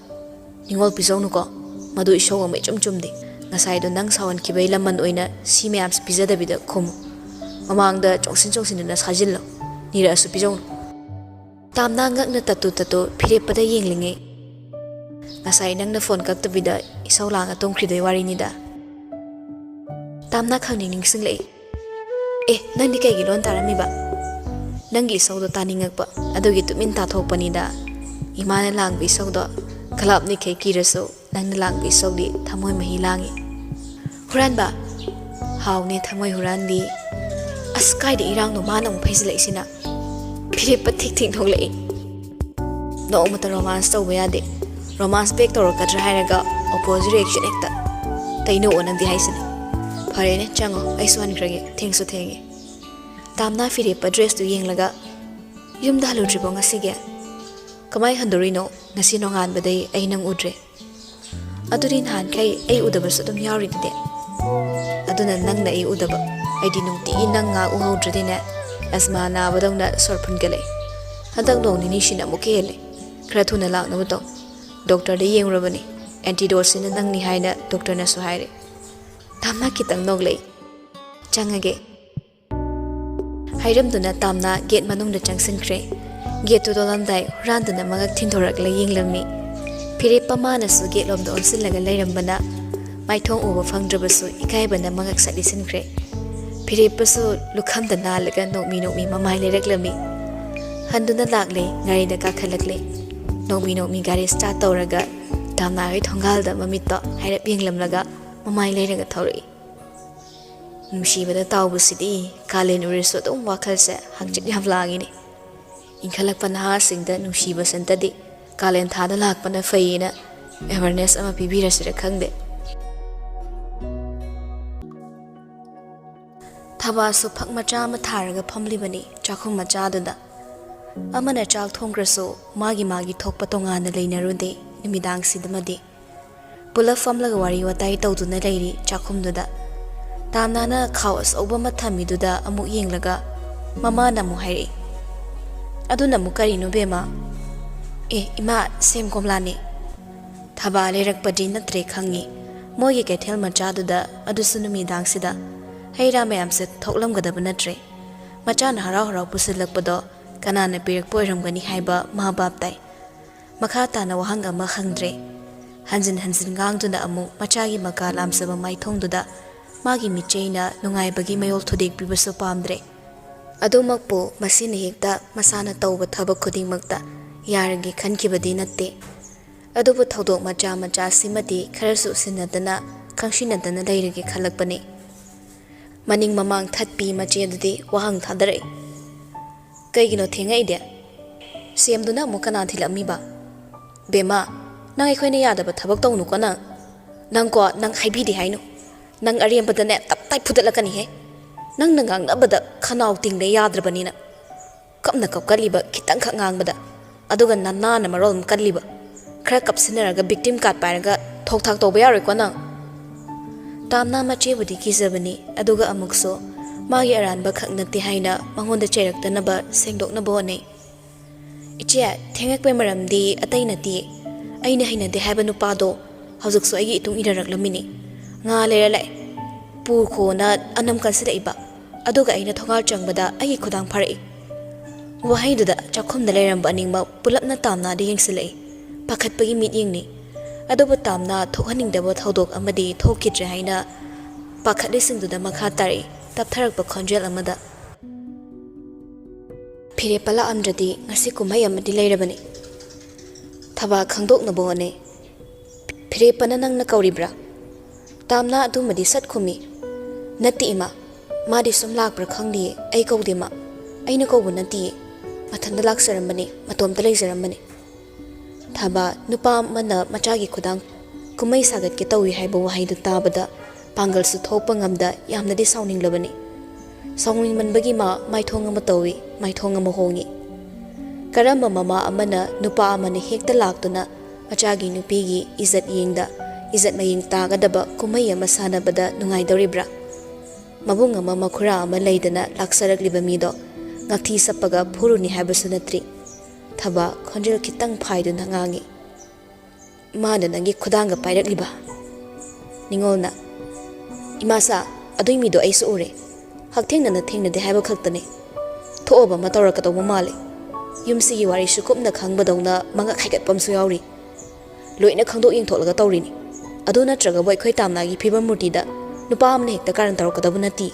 ꯅꯤꯡꯉꯣꯜ ꯄꯤꯖꯧꯅꯨꯀꯣ ꯃꯗꯨ ꯏꯁꯧ ꯑꯃ ꯏꯆꯨꯝ ꯆꯨꯝꯗꯦ ꯉꯁꯥꯏꯗꯣ ꯅꯪ ꯁꯥꯎꯍꯟꯈꯤꯕꯩ ꯂꯃꯟ ꯑꯣꯏꯅ ꯁꯤ ꯃꯌꯥꯝꯁꯤ ꯄꯤꯖꯗꯕꯤꯗ ꯈꯨꯝꯃꯨ ꯃꯃꯥꯡꯗ ꯆꯣꯡꯁꯤꯟꯗꯨꯅ ꯁꯥꯖꯤꯜꯂꯣ ꯅꯤꯔꯛꯑꯁꯨ ꯄꯤꯖꯧꯅꯨ ꯇꯥꯝꯅꯥ ꯉꯛꯅ ꯇꯠꯇꯨ ꯐꯤꯔꯦꯞꯄꯗ ꯌꯦꯡꯂꯤꯉꯩ ꯉꯁꯥꯏ ꯅꯪꯅ ꯐꯣꯟ ꯀꯛꯇꯕꯤꯗ ꯏꯁꯧ ꯂꯥꯡꯉ ꯇꯨꯝꯈ꯭ꯔꯤꯗꯣꯏ ꯋꯥꯔꯤꯅꯤꯗ ꯇꯥꯝꯅꯥ ꯈꯪꯅꯤꯡ ꯅꯤꯡꯁꯤꯡꯂꯛꯏ ꯅꯪꯗꯤ ꯀꯩꯒꯤ ꯂꯣꯟ ꯇꯥꯔꯝꯃꯤꯕ ꯅꯪꯒꯤ ꯏꯁꯧꯗꯣ ꯇꯥꯅꯤꯡꯉꯛꯄ ꯑꯗꯨꯒꯤ ꯇꯨꯃꯤꯟ ꯇꯥꯊꯣꯛꯄꯅꯤꯗ ꯏꯃꯥꯅ ꯂꯥꯡꯕ ꯏꯁꯧꯗꯣ ꯈꯂꯥꯞꯅꯤꯈꯩ ꯀꯤꯔꯁꯨ ꯅꯪꯅ ꯂꯥꯡꯕ ꯏꯁꯧꯗꯤ ꯊꯃꯣꯏ ꯃꯍꯤ ꯂꯥꯡꯉꯤ ꯍꯨꯔꯥꯟꯕ ꯍꯥꯎꯅꯦ ꯊꯃꯣꯏ ꯍꯨꯔꯥꯟꯕꯤ ꯑꯁ ꯀꯥꯏꯗ ꯏꯔꯥꯡꯅꯣ ꯃꯥꯅ ꯑꯃꯨꯛ ꯐꯩꯖꯤꯜꯂꯛꯏꯁꯤꯅ ꯐꯤꯔꯦꯞꯄ ꯊꯤꯛ ꯊꯣꯛꯂꯛꯏ ꯅꯣꯡꯃꯇ ꯔꯣꯃꯥꯟꯁ ꯇꯧꯕ ꯌꯥꯗꯦ ꯔꯣꯃꯥꯟꯁ ꯕꯦꯛ ꯇꯧꯔꯛꯀꯗ꯭ꯔꯥ ꯍꯥꯏꯔꯒ ꯑꯣꯄꯣꯖꯤꯠ ꯔꯤꯑꯦꯛꯁꯟ ꯍꯦꯛꯇ ꯀꯩꯅꯣ ꯅꯪꯗꯤ ꯍꯥꯏꯁꯤꯅꯦ ꯐꯔꯦꯅꯦ ꯆꯪꯉꯣ ꯑꯩꯁꯨ ꯍꯟꯈ꯭ꯔꯒꯦ ꯊꯦꯡꯁꯨ ꯊꯦꯡꯉꯦ ꯇꯥꯝꯅꯥ ꯐꯤꯔꯦꯞꯄ ꯗ꯭ꯔꯦꯁꯇꯨ ꯌꯦꯡꯂꯒ ꯌꯨꯝꯗ ꯍꯜꯂꯨꯗ꯭ꯔꯤꯕꯣ ꯉꯁꯤꯒꯤ ꯀꯃꯥꯏ ꯍꯟꯗꯣꯔꯤꯅꯣ ꯉꯁꯤ ꯅꯣꯡꯉꯥꯟꯕꯗꯩ ꯑꯩ ꯅꯪ ꯎꯗ꯭ꯔꯦ ꯑꯗꯨꯗꯤ ꯅꯍꯥꯟꯈꯩ ꯑꯩ ꯎꯗꯕꯁꯨ ꯑꯗꯨꯝ ꯌꯥꯎꯔꯤꯗꯨꯗꯤ ꯑꯗꯨꯅ ꯅꯪꯅ ꯑꯩ ꯎꯗꯕ ꯑꯩꯗꯤ ꯅꯨꯡꯇꯤꯒꯤ ꯅꯪ ꯉꯥꯛ ꯎꯍꯧꯗ꯭ꯔꯗꯤꯅꯦ ꯑꯁꯃꯥ ꯅꯥꯕꯗꯧꯅ ꯁꯣꯔ ꯐꯨꯟꯒꯠꯂꯛꯏ ꯍꯟꯗꯛ ꯅꯣꯡ ꯅꯤꯅꯤꯁꯤꯅ ꯑꯃꯨꯛ ꯍꯦꯜꯂꯦ ꯈꯔ ꯊꯨꯅ ꯂꯥꯛꯅꯕ ꯇꯧ ꯗꯣꯛꯇꯔꯗ ꯌꯦꯡꯉꯨꯔꯕꯅꯤ ꯑꯦꯟꯇꯤꯗꯣꯠꯁꯤꯅ ꯅꯪꯅꯤ ꯍꯥꯏꯅ ꯗꯣꯛꯇꯔꯅꯁꯨ ꯍꯥꯏꯔꯦ ꯇꯥꯝꯅꯥ ꯈꯤꯇꯪ ꯅꯣꯛꯂꯛꯏ ꯆꯪꯉꯒꯦ ꯍꯥꯏꯔꯝꯗꯨꯅ ꯇꯥꯝꯅꯥ ꯒꯦꯠ ꯃꯅꯨꯡꯗ ꯆꯪꯁꯤꯟꯈ꯭ꯔꯦ ꯒꯦꯠꯇꯨ ꯂꯣꯜꯂꯝꯗꯥꯏ ꯍꯨꯔꯥꯟꯗꯨꯅ ꯃꯉꯛ ꯊꯤꯟꯗꯣꯔꯛꯂ ꯌꯦꯡꯂꯝꯃꯤ ꯐꯤꯔꯦꯞꯄ ꯃꯥꯅꯁꯨ ꯒꯦꯠꯂꯣꯝꯗ ꯑꯣꯟꯁꯤꯜꯂꯒ ꯂꯩꯔꯝꯕꯅ ꯃꯥꯏꯊꯣꯡ ꯎꯕ ꯐꯪꯗ꯭ꯔꯕꯁꯨ ꯏꯀꯥꯏꯕꯅ ꯃꯉꯛ ꯁꯠꯂꯤꯁꯤꯟꯈ꯭ꯔꯦ ꯐꯤꯔꯦꯞꯄꯁꯨ ꯂꯨꯈꯝꯗ ꯅꯥꯜꯂꯒ ꯅꯣꯛꯃꯤ ꯃꯃꯥꯏ ꯂꯩꯔꯛꯂꯝꯃꯤ ꯍꯟꯗꯨꯅ ꯂꯥꯛꯂꯦ ꯒꯥꯔꯤꯗ ꯀꯥꯈꯠꯂꯛꯂꯦ ꯅꯣꯛꯃꯤ ꯒꯥꯔꯤ ꯁ꯭ꯇꯥꯔꯠ ꯇꯧꯔꯒ ꯇꯥꯝꯅꯥꯒꯤ ꯊꯣꯡꯒꯥꯜꯗ ꯃꯃꯤꯠꯇꯣ ꯍꯥꯏꯔꯞ ꯌꯦꯡꯂꯝꯂꯒ ꯃꯃꯥꯏ ꯂꯩꯔꯒ ꯊꯧꯔꯛꯏ ꯅꯨꯡꯁꯤꯕꯗ ꯇꯥꯎꯕꯁꯤꯗꯤ ꯀꯥꯂꯦꯟ ꯑꯣꯏꯔꯁꯨ ꯑꯗꯨꯝ ꯋꯥꯈꯜꯁꯦ ꯍꯪꯆꯤꯠ ꯌꯥꯝ ꯂꯥꯡꯉꯤꯅꯤ ꯏꯟꯈꯠꯂꯛꯄ ꯅꯍꯥꯁꯤꯡꯗ ꯅꯨꯡꯁꯤꯕ ꯁꯟꯇꯗꯤ ꯀꯥꯂꯦꯟ ꯊꯥꯗ ꯂꯥꯛꯄꯅ ꯐꯩꯌꯦꯅ ꯑꯦꯋꯥꯔꯅꯦꯁ ꯑꯃ ꯄꯤꯕꯤꯔꯁꯤꯔ ꯈꯪꯗꯦ ꯊꯕꯥꯁꯨ ꯐꯛ ꯃꯆꯥ ꯑꯃ ꯊꯥꯔꯒ ꯐꯝꯂꯤꯕꯅꯤ ꯆꯥꯛꯈꯨꯝ ꯃꯆꯥꯗꯨꯗ ꯑꯃꯅ ꯆꯥꯛ ꯊꯣꯡꯈ꯭ꯔꯁꯨ ꯃꯥꯒꯤ ꯊꯣꯛꯄ ꯇꯣꯉꯥꯟꯅ ꯂꯩꯅꯔꯨꯗꯦ ꯅꯨꯃꯤꯗꯥꯡꯁꯤꯗꯃꯗꯤ ꯄꯨꯂꯞ ꯐꯝꯂꯒ ꯋꯥꯔꯤ ꯋꯥꯇꯥꯏ ꯇꯧꯗꯨꯅ ꯂꯩꯔꯤ ꯆꯥꯛꯈꯨꯝꯗꯨꯗ ꯇꯥꯝꯅꯥꯅ ꯈꯥꯎ ꯑꯆꯧꯕ ꯑꯃ ꯊꯝꯃꯤꯗꯨꯗ ꯑꯃꯨꯛ ꯌꯦꯡꯂꯒ ꯃꯃꯥꯅ ꯑꯃꯨꯛ ꯍꯥꯏꯔꯛꯏ ꯑꯗꯨꯅ ꯑꯃꯨꯛ ꯀꯔꯤꯅꯣ ꯕꯦꯝꯃ ꯏꯃꯥ ꯁꯦꯝ ꯀꯣꯝꯂꯥꯅꯤ ꯊꯕꯥ ꯂꯩꯔꯛꯄꯗꯤ ꯅꯠꯇ꯭ꯔꯦ ꯈꯪꯉꯤ ꯃꯣꯏꯒꯤ ꯀꯩꯊꯦꯜ ꯃꯆꯥꯗꯨꯗ ꯑꯗꯨꯁꯨ ꯅꯨꯃꯤꯗꯥꯡꯁꯤꯗ ꯍꯩ ꯔꯥ ꯃꯌꯥꯝꯁꯦ ꯊꯣꯛꯂꯝꯒꯗꯕ ꯅꯠꯇ꯭ꯔꯦ ꯃꯆꯥꯅ ꯍꯔꯥꯎ ꯄꯨꯁꯤꯜꯂꯛꯄꯗꯣ ꯀꯅꯥꯅ ꯄꯤꯔꯛꯄ ꯑꯣꯏꯔꯝꯒꯅꯤ ꯍꯥꯏꯕ ꯃꯥ ꯚꯥꯞ ꯇꯥꯏ ꯃꯈꯥ ꯇꯥꯅ ꯋꯥꯍꯪ ꯑꯃ ꯍꯪꯗ꯭ꯔꯦ ꯍꯟꯖꯤꯟ ꯉꯥꯡꯗꯨꯅ ꯑꯃꯨꯛ ꯃꯆꯥꯒꯤ ꯃꯀꯥ ꯂꯥꯝꯖꯕ ꯃꯥꯏꯊꯣꯡꯗꯨꯗ ꯃꯥꯒꯤ ꯃꯤꯆꯩꯅ ꯅꯨꯡꯉꯥꯏꯕꯒꯤ ꯃꯌꯣꯜ ꯊꯨꯗꯦꯛꯄꯤꯕꯁꯨ ꯄꯥꯝꯗ꯭ꯔꯦ ꯑꯗꯨꯃꯛꯄꯨ ꯃꯁꯤꯅ ꯍꯦꯛꯇ ꯃꯁꯥꯅ ꯇꯧꯕ ꯊꯕꯛ ꯈꯨꯗꯤꯡꯃꯛꯇ ꯌꯥꯔꯒꯦ ꯈꯟꯈꯤꯕꯗꯤ ꯅꯠꯇꯦ ꯑꯗꯨꯕꯨ ꯊꯧꯗꯣꯛ ꯃꯆꯥꯁꯤꯃꯗꯤ ꯈꯔꯁꯨ ꯎꯁꯤꯟꯅꯗꯅ ꯈꯪꯁꯤꯟꯅꯗꯅ ꯂꯩꯔꯒꯦ ꯈꯜꯂꯛꯄꯅꯤ ꯃꯅꯤꯡ ꯃꯃꯥꯡ ꯊꯠꯄꯤ ꯃꯆꯦꯗꯨꯗꯤ ꯋꯥꯍꯪ ꯊꯥꯗꯔꯛꯏ ꯀꯩꯒꯤꯅꯣ ꯊꯦꯡꯉꯛꯏꯗꯤ ꯁꯦꯝꯗꯨꯅ ꯑꯃꯨꯛ ꯀꯅꯥ ꯊꯤꯜꯂꯛꯃꯤꯕ ꯕꯦꯝꯃ ꯅꯪ ꯑꯩꯈꯣꯏꯅ ꯌꯥꯗꯕ ꯊꯕꯛ ꯇꯧꯅꯨꯀꯣ ꯅꯪ ꯍꯥꯏꯕꯤꯗꯦ ꯍꯥꯏꯅꯨ ꯅꯪ ꯑꯔꯦꯝꯕꯗꯅꯦ ꯇꯞꯇꯥꯏ ꯐꯨꯗꯠꯂꯛꯀꯅꯤꯍꯦ ꯅꯪꯅ ꯉꯥꯡꯅꯕꯗ ꯈꯅꯥꯎ ꯇꯤꯡꯂꯦ ꯌꯥꯗ꯭ꯔꯕꯅꯤꯅ ꯀꯞꯅ ꯀꯞꯀꯜꯂꯤꯕ ꯈꯤꯇꯪꯈꯛ ꯉꯥꯡꯕꯗ ꯑꯗꯨꯒ ꯅꯅꯥꯅ ꯃꯔꯣꯜ ꯑꯃ ꯀꯜꯂꯤꯕ ꯈꯔ ꯀꯞꯁꯤꯟꯅꯔꯒ ꯚꯤꯛꯇꯤꯝ ꯀꯥꯔꯗ ꯄꯥꯏꯔꯒ ꯊꯣꯛ ꯊꯥꯛ ꯇꯧꯕ ꯌꯥꯔꯣꯏꯀꯣ ꯅꯪ ꯇꯥꯝꯅꯥ ꯃꯆꯦꯕꯨꯗꯤ ꯀꯤꯖꯕꯅꯤ ꯑꯗꯨꯒ ꯑꯃꯨꯛꯁꯨ ꯃꯥꯒꯤ ꯑꯔꯥꯟꯕ ꯈꯛ ꯅꯠꯇꯦ ꯍꯥꯏꯅ ꯃꯉꯣꯟꯗ ꯆꯩꯔꯛꯇꯅꯕ ꯁꯦꯡꯗꯣꯛꯅꯕ ꯍꯣꯠꯅꯩ ꯏꯆꯦ ꯊꯦꯡꯉꯛꯄꯩ ꯃꯔꯝꯗꯤ ꯑꯇꯩ ꯅꯠꯇꯦ ꯑꯩꯅ ꯍꯩꯅꯗꯦ ꯍꯥꯏꯕ ꯅꯨꯄꯥꯗꯣ ꯍꯧꯖꯤꯛꯁꯨ ꯑꯩꯒꯤ ꯏꯇꯨꯡ ꯏꯟꯅꯔꯛꯂꯝꯃꯤꯅꯤ ꯉꯥ ꯂꯩꯔ ꯂꯥꯛꯑꯦ ꯄꯨꯈꯣꯅ ꯑꯅꯝ ꯀꯟꯁꯤꯜꯂꯛꯏꯕ ꯑꯗꯨꯒ ꯑꯩꯅ ꯊꯣꯡꯒꯥꯜ ꯆꯪꯕꯗ ꯑꯩꯒꯤ ꯈꯨꯗꯥꯡ ꯐꯥꯔꯛꯏ ꯋꯥꯍꯩꯗꯨꯗ ꯆꯥꯛꯈꯨꯝꯗ ꯂꯩꯔꯝꯕ ꯑꯅꯤꯃꯛ ꯄꯨꯂꯞꯅ ꯇꯥꯝꯅꯥꯗ ꯌꯦꯡꯁꯤꯜꯂꯛꯏ ꯄꯥꯈꯠꯄꯒꯤ ꯃꯤꯠꯌꯦꯡꯅꯤ ꯑꯗꯨꯕꯨ ꯇꯥꯝꯅꯥ ꯊꯣꯛꯍꯟꯅꯤꯡꯗꯕ ꯊꯧꯗꯣꯛ ꯑꯃꯗꯤ ꯊꯣꯛꯈꯤꯗ꯭ꯔꯦ ꯍꯥꯏꯅ ꯄꯥꯈꯠꯂꯤꯁꯤꯡꯗꯨꯗ ꯃꯈꯥ ꯇꯥꯔꯛꯏ ꯇꯞꯊꯔꯛꯄ ꯈꯣꯟꯖꯦꯜ ꯑꯃꯗ ꯐꯤꯔꯦꯞꯄ ꯂꯥꯛꯑꯝꯗ꯭ꯔꯗꯤ ꯉꯁꯤ ꯀꯨꯝꯍꯩ ꯑꯃꯗꯤ ꯂꯩꯔꯕꯅꯤ ꯊꯕꯛ ꯈꯪꯗꯣꯛꯅꯕ ꯍꯣꯠꯅꯩ ꯐꯤꯔꯦꯞꯄꯅ ꯅꯪꯅ ꯀꯧꯔꯤꯕ꯭ꯔꯥ ꯇꯥꯝꯅ ꯑꯗꯨꯃꯗꯤ ꯁꯠ ꯈꯨꯝꯃꯤ ꯅꯠꯇꯦ ꯏꯃꯥ ꯃꯥꯗꯤ ꯁꯨꯝ ꯂꯥꯛꯄ꯭ꯔꯥ ꯈꯪꯗꯤꯌꯦ ꯑꯩ ꯀꯧꯗꯦ ꯃꯥ ꯑꯩꯅ ꯀꯧꯕ ꯅꯠꯇꯤꯌꯦ ꯃꯊꯟꯇ ꯂꯥꯛꯆꯔꯝꯕꯅꯤ ꯃꯇꯣꯝꯇ ꯂꯩꯖꯔꯝꯕꯅꯤ ꯊꯕ ꯅꯨꯄꯥ ꯑꯃꯅ ꯃꯆꯥꯒꯤ ꯈꯨꯗꯥꯡ ꯀꯨꯝꯍꯩ ꯁꯥꯒꯠꯀꯦ ꯇꯧꯏ ꯍꯥꯏꯕ ꯋꯥꯍꯩꯗꯨ ꯇꯥꯕꯗ ꯄꯥꯡꯒꯜꯁꯨ ꯊꯣꯛꯄ ꯉꯝꯗ ꯌꯥꯝꯅꯗꯤ ꯁꯥꯎꯅꯤꯡꯂꯕꯅꯤ ꯁꯥꯎꯅꯤꯡꯃꯟꯕꯒꯤ ꯃꯥ ꯃꯥꯏꯊꯣꯡ ꯑꯃ ꯇꯧꯏ ꯃꯥꯏꯊꯣꯡ ꯑꯃ ꯍꯣꯡꯉꯤ ꯀꯔꯝꯕ ꯃꯃꯥ ꯑꯃꯅ ꯅꯨꯄꯥ ꯑꯃꯅ ꯍꯦꯛꯇ ꯂꯥꯛꯇꯨꯅ ꯃꯆꯥꯒꯤ ꯅꯨꯄꯤꯒꯤ ꯏꯖꯠ ꯌꯦꯡꯗ ꯏꯖꯠ ꯃꯌꯦꯡ ꯇꯥꯒꯗꯕ ꯀꯨꯝꯍꯩ ꯑꯃ ꯁꯥꯟꯅꯕꯗ ꯅꯨꯡꯉꯥꯏꯗꯧꯔꯤꯕ꯭ꯔꯥ ꯃꯕꯨꯡ ꯑꯃ ꯃꯈꯨꯔꯥ ꯑꯃ ꯂꯩꯗꯅ ꯂꯥꯛꯆꯔꯛꯂꯤꯕ ꯃꯤꯗꯣ ꯉꯛꯊꯤ ꯁꯞꯄꯒ ꯐꯨꯔꯨꯅꯤ ꯍꯥꯏꯕꯁꯨ ꯅꯠꯇ꯭ꯔꯤ ꯊꯕ ꯈꯣꯟꯖꯦꯜ ꯈꯤꯇꯪ ꯐꯥꯏꯗꯨꯅ ꯉꯥꯡꯉꯤ ꯃꯥꯅ ꯅꯪꯒꯤ ꯈꯨꯗꯥꯡꯒ ꯄꯥꯏꯔꯛꯂꯤꯕ ꯅꯤꯡꯉꯣꯜꯅ ꯏꯃꯥꯁꯥ ꯑꯗꯨꯏ ꯃꯤꯗꯣ ꯑꯩꯁꯨ ꯎꯔꯦ ꯍꯛꯊꯦꯡꯅꯅ ꯊꯦꯡꯅꯗꯦ ꯍꯥꯏꯕ ꯈꯛꯇꯅꯤ ꯊꯣꯛꯑꯕ ꯑꯃ ꯇꯧꯔꯛꯀꯗꯧꯕ ꯃꯥꯜꯂꯦ ꯌꯨꯝꯁꯤꯒꯤ ꯋꯥꯔꯤꯁꯨ ꯀꯨꯞꯅ ꯈꯪꯕꯗꯧꯅ ꯃꯉꯛ ꯍꯥꯏꯒꯠꯄ ꯑꯃꯁꯨ ꯌꯥꯎꯔꯤ ꯂꯣꯏꯅ ꯈꯪꯗꯣꯛ ꯌꯦꯡꯊꯣꯛꯂꯒ ꯇꯧꯔꯤꯅꯤ ꯑꯗꯨ ꯅꯠꯇ꯭ꯔꯒꯕꯨ ꯑꯩꯈꯣꯏ ꯇꯥꯝꯅꯥꯒꯤ ꯐꯤꯕꯝ ꯃꯨꯔꯇꯤꯗ ꯅꯨꯄꯥ ꯑꯃꯅ ꯍꯦꯛꯇ ꯀꯥꯔꯟ ꯇꯧꯔꯛꯀꯗꯕ ꯅꯠꯇꯦ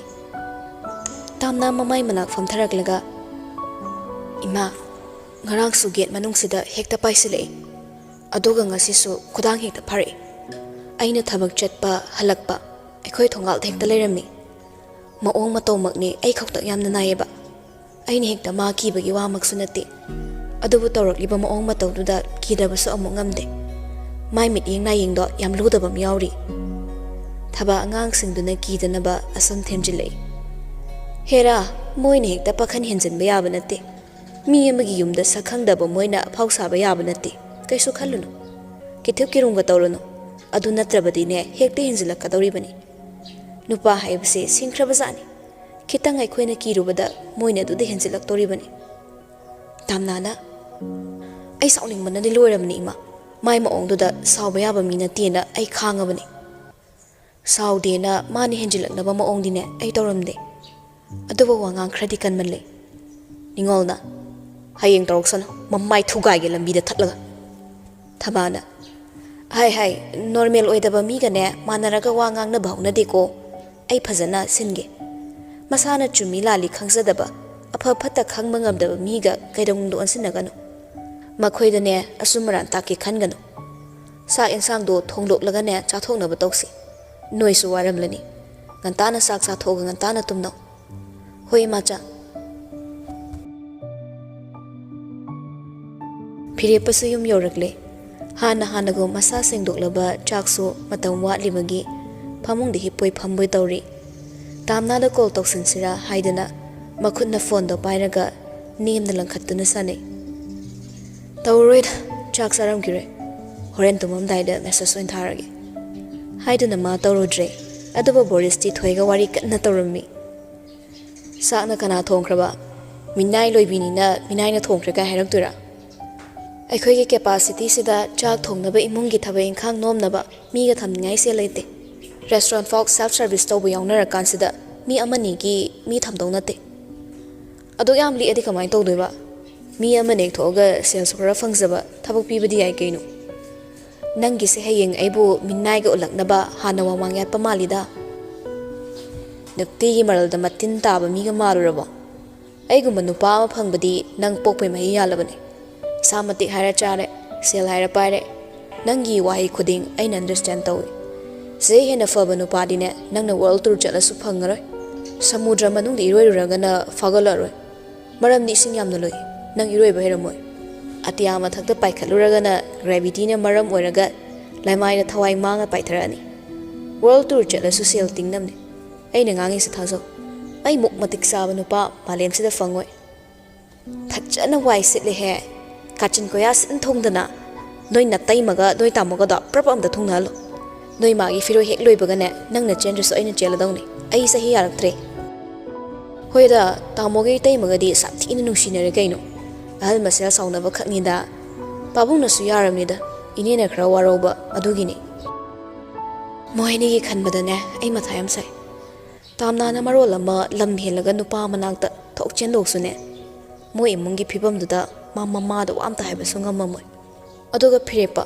ꯇꯥꯝꯅꯥ ꯃꯃꯥꯏ ꯃꯅꯥꯛ ꯐꯝꯊꯔꯛꯂꯒ ꯏꯃꯥ ꯉꯔꯥꯡꯁꯨ ꯒꯦꯠ ꯃꯅꯨꯡꯁꯤꯗ ꯍꯦꯛꯇ ꯄꯥꯏꯁꯤꯜꯂꯛꯏ ꯑꯗꯨꯒ ꯉꯁꯤꯁꯨ ꯈꯨꯗꯥꯡ ꯍꯦꯛꯇ ꯐꯔꯛꯏ ꯑꯩꯅ ꯊꯕꯛ ꯆꯠꯄ ꯍꯜꯂꯛꯄ ꯑꯩꯈꯣꯏ ꯊꯣꯡꯒꯥꯜꯗ ꯍꯦꯛꯇ ꯂꯩꯔꯝꯃꯤ ꯃꯑꯣꯡ ꯃꯇꯧꯃꯛꯅꯤ ꯑꯩ ꯈꯛꯇ ꯌꯥꯝꯅ ꯅꯥꯏꯌꯦꯕ ꯑꯩꯅ ꯍꯦꯛꯇ ꯃꯥ ꯀꯤꯕꯒꯤ ꯋꯥꯃꯛꯁꯨ ꯅꯠꯇꯦ ꯑꯗꯨꯕꯨ ꯇꯧꯔꯛꯂꯤꯕ ꯃꯑꯣꯡ ꯃꯇꯧꯗꯨꯗ ꯀꯤꯗꯕꯁꯨ ꯑꯃꯨꯛ ꯉꯝꯗꯦ ꯃꯥꯏ ꯃꯤꯠꯌꯦꯡ ꯅꯥꯌꯦꯡꯗꯣ ꯌꯥꯝ ꯂꯨꯗꯕ ꯑꯃ ꯌꯥꯎꯔꯤ ꯊꯕꯛ ꯑꯉꯥꯡꯁꯤꯡꯗꯨꯅ ꯀꯤꯗꯅꯕ ꯑꯁꯨꯝ ꯊꯦꯝꯖꯤꯜꯂꯛꯏ ꯍꯦꯔꯥ ꯃꯣꯏꯅ ꯍꯦꯛꯇ ꯄꯥꯈꯟ ꯍꯦꯟꯖꯤꯟꯕ ꯌꯥꯕ ꯅꯠꯇꯦ ꯃꯤ ꯑꯃꯒꯤ ꯌꯨꯝꯗ ꯁꯛꯈꯪꯗꯕ ꯃꯣꯏꯅ ꯑꯐꯥꯎ ꯁꯥꯕ ꯌꯥꯕ ꯅꯠꯇꯦ ꯀꯩꯁꯨ ꯈꯜꯂꯨꯅꯨ ꯀꯤꯊꯤꯞ ꯀꯤꯔꯨꯝꯒ ꯇꯧꯔꯨꯅꯨ ꯑꯗꯨ ꯅꯠꯇ꯭ꯔꯕꯗꯤꯅꯦ ꯍꯦꯛꯇ ꯍꯦꯟꯖꯤꯜꯂꯛꯀꯗꯧꯔꯤꯕꯅꯤ ꯅꯨꯄꯥ ꯍꯥꯏꯕꯁꯦ ꯁꯤꯡꯈ꯭ꯔꯕꯖꯥꯠꯅꯤ ꯈꯤꯇꯪ ꯑꯩꯈꯣꯏꯅ ꯀꯤꯔꯨꯕꯗ ꯃꯣꯏꯅ ꯑꯗꯨꯗ ꯍꯦꯟꯖꯤꯜꯂꯛꯇꯧꯔꯤꯕꯅꯤ ꯇꯥꯝꯅꯥꯅ ꯑꯩ ꯁꯥꯎꯅꯤꯡꯕꯅꯗꯤ ꯂꯣꯏꯔꯕꯅꯤ ꯏꯃꯥ ꯃꯥꯏ ꯃꯑꯣꯡꯗꯨꯗ ꯁꯥꯎꯕ ꯌꯥꯕ ꯃꯤ ꯅꯠꯇꯦꯅ ꯑꯩ ꯈꯥꯡꯉꯕꯅꯤ ꯁꯥꯎꯗꯦꯅ ꯃꯥꯅ ꯍꯦꯟꯖꯤꯜꯂꯛꯅꯕ ꯃꯑꯣꯡꯗꯤꯅꯦ ꯑꯩ ꯇꯧꯔꯝꯗꯦ ꯑꯗꯨꯕꯨ ꯋꯥꯉꯥꯡ ꯈꯔꯗꯤ ꯀꯟꯃꯜꯂꯦ ꯅꯤꯡꯉꯣꯜꯅ ꯍꯌꯦꯡ ꯇꯧꯔꯛꯁꯅꯨ ꯃꯃꯥꯏ ꯊꯨꯒꯥꯏꯒꯦ ꯂꯝꯕꯤꯗ ꯊꯠꯂꯒ ꯊꯕꯥꯅ ꯍꯥꯏ ꯅꯣꯔꯃꯦꯜ ꯑꯣꯏꯗꯕ ꯃꯤꯒꯅꯦ ꯃꯥꯟꯅꯔꯒ ꯋꯥ ꯉꯥꯡꯅꯕ ꯍꯧꯅꯗꯦꯀꯣ ꯑꯩ ꯐꯖꯅ ꯁꯤꯟꯒꯦ ꯃꯁꯥꯅ ꯆꯨꯝꯃꯤ ꯂꯥꯜꯂꯤ ꯈꯪꯖꯗꯕ ꯑꯐ ꯐꯠꯇ ꯈꯪꯕ ꯉꯝꯗꯕ ꯃꯤꯒ ꯀꯩꯗꯧꯅꯨꯡꯗ ꯑꯣꯟꯁꯤꯟꯅꯒꯅꯨ ꯃꯈꯣꯏꯗꯅꯦ ꯑꯆꯨꯝ ꯑꯔꯥꯟ ꯇꯥꯛꯀꯦ ꯈꯟꯒꯅꯨ ꯆꯥꯛ ꯌꯦꯟꯁꯥꯡꯗꯣ ꯊꯣꯡꯗꯣꯛꯂꯒꯅꯦ ꯆꯥꯊꯣꯛꯅꯕ ꯇꯧꯁꯤ ꯅꯣꯏꯁꯨ ꯋꯥꯔꯝꯂꯅꯤ ꯉꯟꯇꯥꯅ ꯆꯥꯛ ꯆꯥꯊꯣꯛꯑꯒ ꯉꯟꯇꯥꯅ ꯇꯨꯝꯅꯧ ꯍꯣꯏ ꯏꯃꯥꯆꯥ ꯐꯤꯔꯦꯞꯄꯁꯨ ꯌꯨꯝ ꯌꯧꯔꯛꯂꯦ ꯍꯥꯟꯅꯒꯨꯝ ꯃꯁꯥ ꯁꯦꯡꯗꯣꯛꯂꯕ ꯆꯥꯛꯁꯨ ꯃꯇꯝ ꯋꯥꯠꯂꯤꯕꯒꯤ ꯐꯃꯨꯡꯗ ꯍꯤꯞꯄꯣꯏ ꯐꯝꯕꯣꯏ ꯇꯧꯔꯤ ꯇꯥꯝꯅꯥꯗ ꯀꯣꯜ ꯇꯧꯁꯤꯟꯁꯤꯔꯥ ꯍꯥꯏꯗꯅ ꯃꯈꯨꯠꯅ ꯐꯣꯟꯗꯣ ꯄꯥꯏꯔꯒ ꯅꯦꯝꯅ ꯂꯪꯈꯠꯇꯨꯅ ꯁꯥꯟꯅꯩ ꯇꯧꯔꯣꯏꯗ ꯆꯥꯛ ꯆꯥꯔꯝꯈꯤꯔꯣꯏ ꯍꯣꯔꯦꯟ ꯇꯨꯝꯃꯝꯗꯥꯏꯗ ꯃꯦꯁꯦꯖ ꯑꯣꯏꯅ ꯊꯥꯔꯒꯦ ꯍꯥꯏꯗꯨꯅ ꯃꯥ ꯇꯧꯔꯨꯗ꯭ꯔꯦ ꯑꯗꯨꯕꯨ ꯕꯣꯔꯤꯁꯇꯤ ꯊꯣꯏꯒ ꯋꯥꯔꯤ ꯀꯟꯅ ꯇꯧꯔꯝꯃꯤ ꯆꯥꯛꯅ ꯀꯅꯥ ꯊꯣꯡꯈ꯭ꯔꯕ ꯃꯤꯅꯥꯏ ꯂꯣꯏꯕꯤꯅꯤꯅ ꯃꯤꯅꯥꯏꯅ ꯊꯣꯡꯈ꯭ꯔꯦ ꯀꯥꯏ ꯍꯥꯏꯔꯛꯇꯣꯏꯔꯥ ꯑꯩꯈꯣꯏꯒꯤ ꯀꯦꯄꯥꯁꯤꯇꯤꯁꯤꯗ ꯆꯥꯛ ꯊꯣꯡꯅꯕ ꯏꯃꯨꯡꯒꯤ ꯊꯕꯛ ꯏꯪꯈꯥꯡ ꯅꯣꯝꯅꯕ ꯃꯤꯒ ꯊꯝꯅꯤꯡꯉꯥꯏ ꯁꯦꯜ ꯂꯩꯇꯦ ꯔꯦꯁꯇꯨꯔꯦꯟꯠ ꯐꯥꯎ ꯁꯦꯜꯐ ꯁꯔꯚꯤꯁ ꯇꯧꯕ ꯌꯥꯎꯅꯔꯀꯥꯟꯁꯤꯗ ꯃꯤ ꯑꯃꯅꯤꯒꯤ ꯃꯤ ꯊꯝꯗꯧ ꯅꯠꯇꯦ ꯑꯗꯨ ꯌꯥꯝ ꯂꯤꯛꯑꯗꯤ ꯀꯃꯥꯏꯅ ꯇꯧꯗꯣꯏꯕ ꯃꯤ ꯑꯃ ꯅꯦꯛꯊꯣꯛꯑꯒ ꯁꯦꯜꯁꯨ ꯈꯔ ꯐꯪꯖꯕ ꯊꯕꯛ ꯄꯤꯕꯗꯤ ꯌꯥꯏ ꯀꯩꯅꯣ ꯅꯪꯒꯤꯁꯦ ꯍꯌꯦꯡ ꯑꯩꯕꯨ ꯃꯤꯅꯥꯏꯒ ꯎꯠꯂꯛꯅꯕ ꯍꯥꯟꯅ ꯋꯥꯃꯥꯡ ꯌꯥꯠꯄ ꯃꯥꯜꯂꯤꯗ ꯅꯨꯄꯤꯒꯤ ꯃꯔꯜꯗ ꯃꯇꯤꯟ ꯇꯥꯕ ꯃꯤꯒ ꯃꯥꯜꯂꯨꯔꯕꯣ ꯑꯩꯒꯨꯝꯕ ꯅꯨꯄꯥ ꯑꯃ ꯐꯪꯕꯗꯤ ꯅꯪ ꯄꯣꯛꯄꯩ ꯃꯍꯩ ꯌꯥꯜꯂꯕꯅꯤ ꯏꯁꯥ ꯃꯇꯤꯛ ꯍꯥꯏꯔ ꯆꯥꯔꯦ ꯁꯦꯜ ꯍꯥꯏꯔ ꯄꯥꯏꯔꯦ ꯅꯪꯒꯤ ꯋꯥꯍꯩ ꯈꯨꯗꯤꯡ ꯑꯩꯅ ꯑꯟꯗꯔꯁꯇꯦꯟ ꯇꯧꯏ ꯁꯤꯗꯩ ꯍꯦꯟꯅ ꯐꯕ ꯅꯨꯄꯥꯗꯤꯅꯦ ꯅꯪꯅ ꯋꯥꯔꯜ ꯇꯨꯔ ꯆꯠꯂꯁꯨ ꯐꯪꯉꯔꯣꯏ ꯁꯃꯨꯗ꯭ꯔ ꯃꯅꯨꯡꯗ ꯏꯔꯣꯏꯔꯨꯔꯒꯅ ꯐꯥꯒꯠꯂꯛꯑꯔꯣꯏ ꯃꯔꯝꯗꯤ ꯏꯁꯤꯡ ꯌꯥꯝꯅ ꯂꯨꯏ ꯅꯪ ꯏꯔꯣꯏꯕ ꯍꯩꯔꯝꯃꯣꯏ ꯑꯇꯤꯌꯥ ꯃꯊꯛꯇ ꯄꯥꯏꯈꯠꯂꯨꯔꯒꯅ ꯒ꯭ꯔꯦꯚꯤꯇꯤꯅ ꯃꯔꯝ ꯑꯣꯏꯔꯒ ꯂꯩꯃꯥꯏꯗ ꯊꯋꯥꯏ ꯃꯥꯡꯉ ꯄꯥꯏꯊꯔꯛꯑꯅꯤ ꯋꯥꯔꯜ ꯇꯨꯔ ꯆꯠꯂꯁꯨ ꯁꯦꯜ ꯇꯤꯡꯅꯕꯅꯤ ꯑꯩꯅ ꯉꯥꯡꯉꯤꯁꯤ ꯊꯥꯖꯧ ꯑꯩ ꯃꯨꯛ ꯃꯇꯤꯛ ꯆꯥꯕ ꯅꯨꯄꯥ ꯃꯥꯂꯦꯝꯁꯤꯗ ꯐꯪꯉꯣꯏ ꯐꯖꯅ ꯋꯥꯏ ꯁꯤꯠꯂꯦꯍꯦ ꯀꯥꯆꯤꯟ ꯀꯣꯌꯥ ꯁꯤꯟ ꯊꯣꯡꯗꯅ ꯅꯣꯏ ꯅꯇꯩꯃꯒ ꯅꯣꯏ ꯇꯥꯃꯣꯒꯗꯣ ꯄ꯭ꯔꯞ ꯑꯝꯇ ꯊꯨꯡꯅꯍꯜꯂꯣ ꯅꯣꯏ ꯃꯥꯒꯤ ꯐꯤꯔꯣꯏ ꯍꯦꯛ ꯂꯣꯏꯕꯒꯅꯦ ꯅꯪꯅ ꯆꯦꯟꯗ꯭ꯔꯁꯨ ꯑꯩꯅ ꯆꯦꯜꯂꯗꯧꯅꯤ ꯑꯩ ꯆꯍꯤ ꯌꯥꯔꯛꯇ꯭ꯔꯦ ꯍꯣꯏꯗ ꯇꯥꯃꯣꯒ ꯏꯇꯩꯃꯒꯗꯤ ꯁꯥꯊꯤꯅ ꯅꯨꯡꯁꯤꯅꯔꯦ ꯀꯩꯅꯣ ꯑꯍꯜ ꯃꯁꯦꯜ ꯁꯥꯎꯅꯕ ꯈꯛꯅꯤꯗ ꯄꯥꯕꯨꯡꯅꯁꯨ ꯌꯥꯔꯕꯅꯤꯗ ꯏꯅꯦꯅ ꯈꯔ ꯋꯥꯔꯧꯕ ꯑꯗꯨꯒꯤꯅꯤ ꯃꯣꯏ ꯑꯅꯤꯒꯤ ꯈꯟꯕꯗꯅꯦ ꯑꯩ ꯃꯊꯥ ꯌꯥꯝ ꯁꯥꯏ ꯇꯥꯝꯅꯥꯅ ꯃꯔꯣꯜ ꯑꯃ ꯂꯝ ꯍꯦꯜꯂꯒ ꯅꯨꯄꯥ ꯃꯅꯥꯛꯇ ꯊꯣꯛ ꯆꯦꯟꯗꯧꯁꯨꯅꯦ ꯃꯣꯏ ꯏꯃꯨꯡꯒꯤ ꯐꯤꯕꯝꯗꯨꯗ ꯃꯃꯥꯗ ꯋꯥ ꯑꯝꯇ ꯍꯥꯏꯕꯁꯨ ꯉꯝꯃꯝꯃꯣꯏ ꯑꯗꯨꯒ ꯐꯤꯔꯦꯞꯄ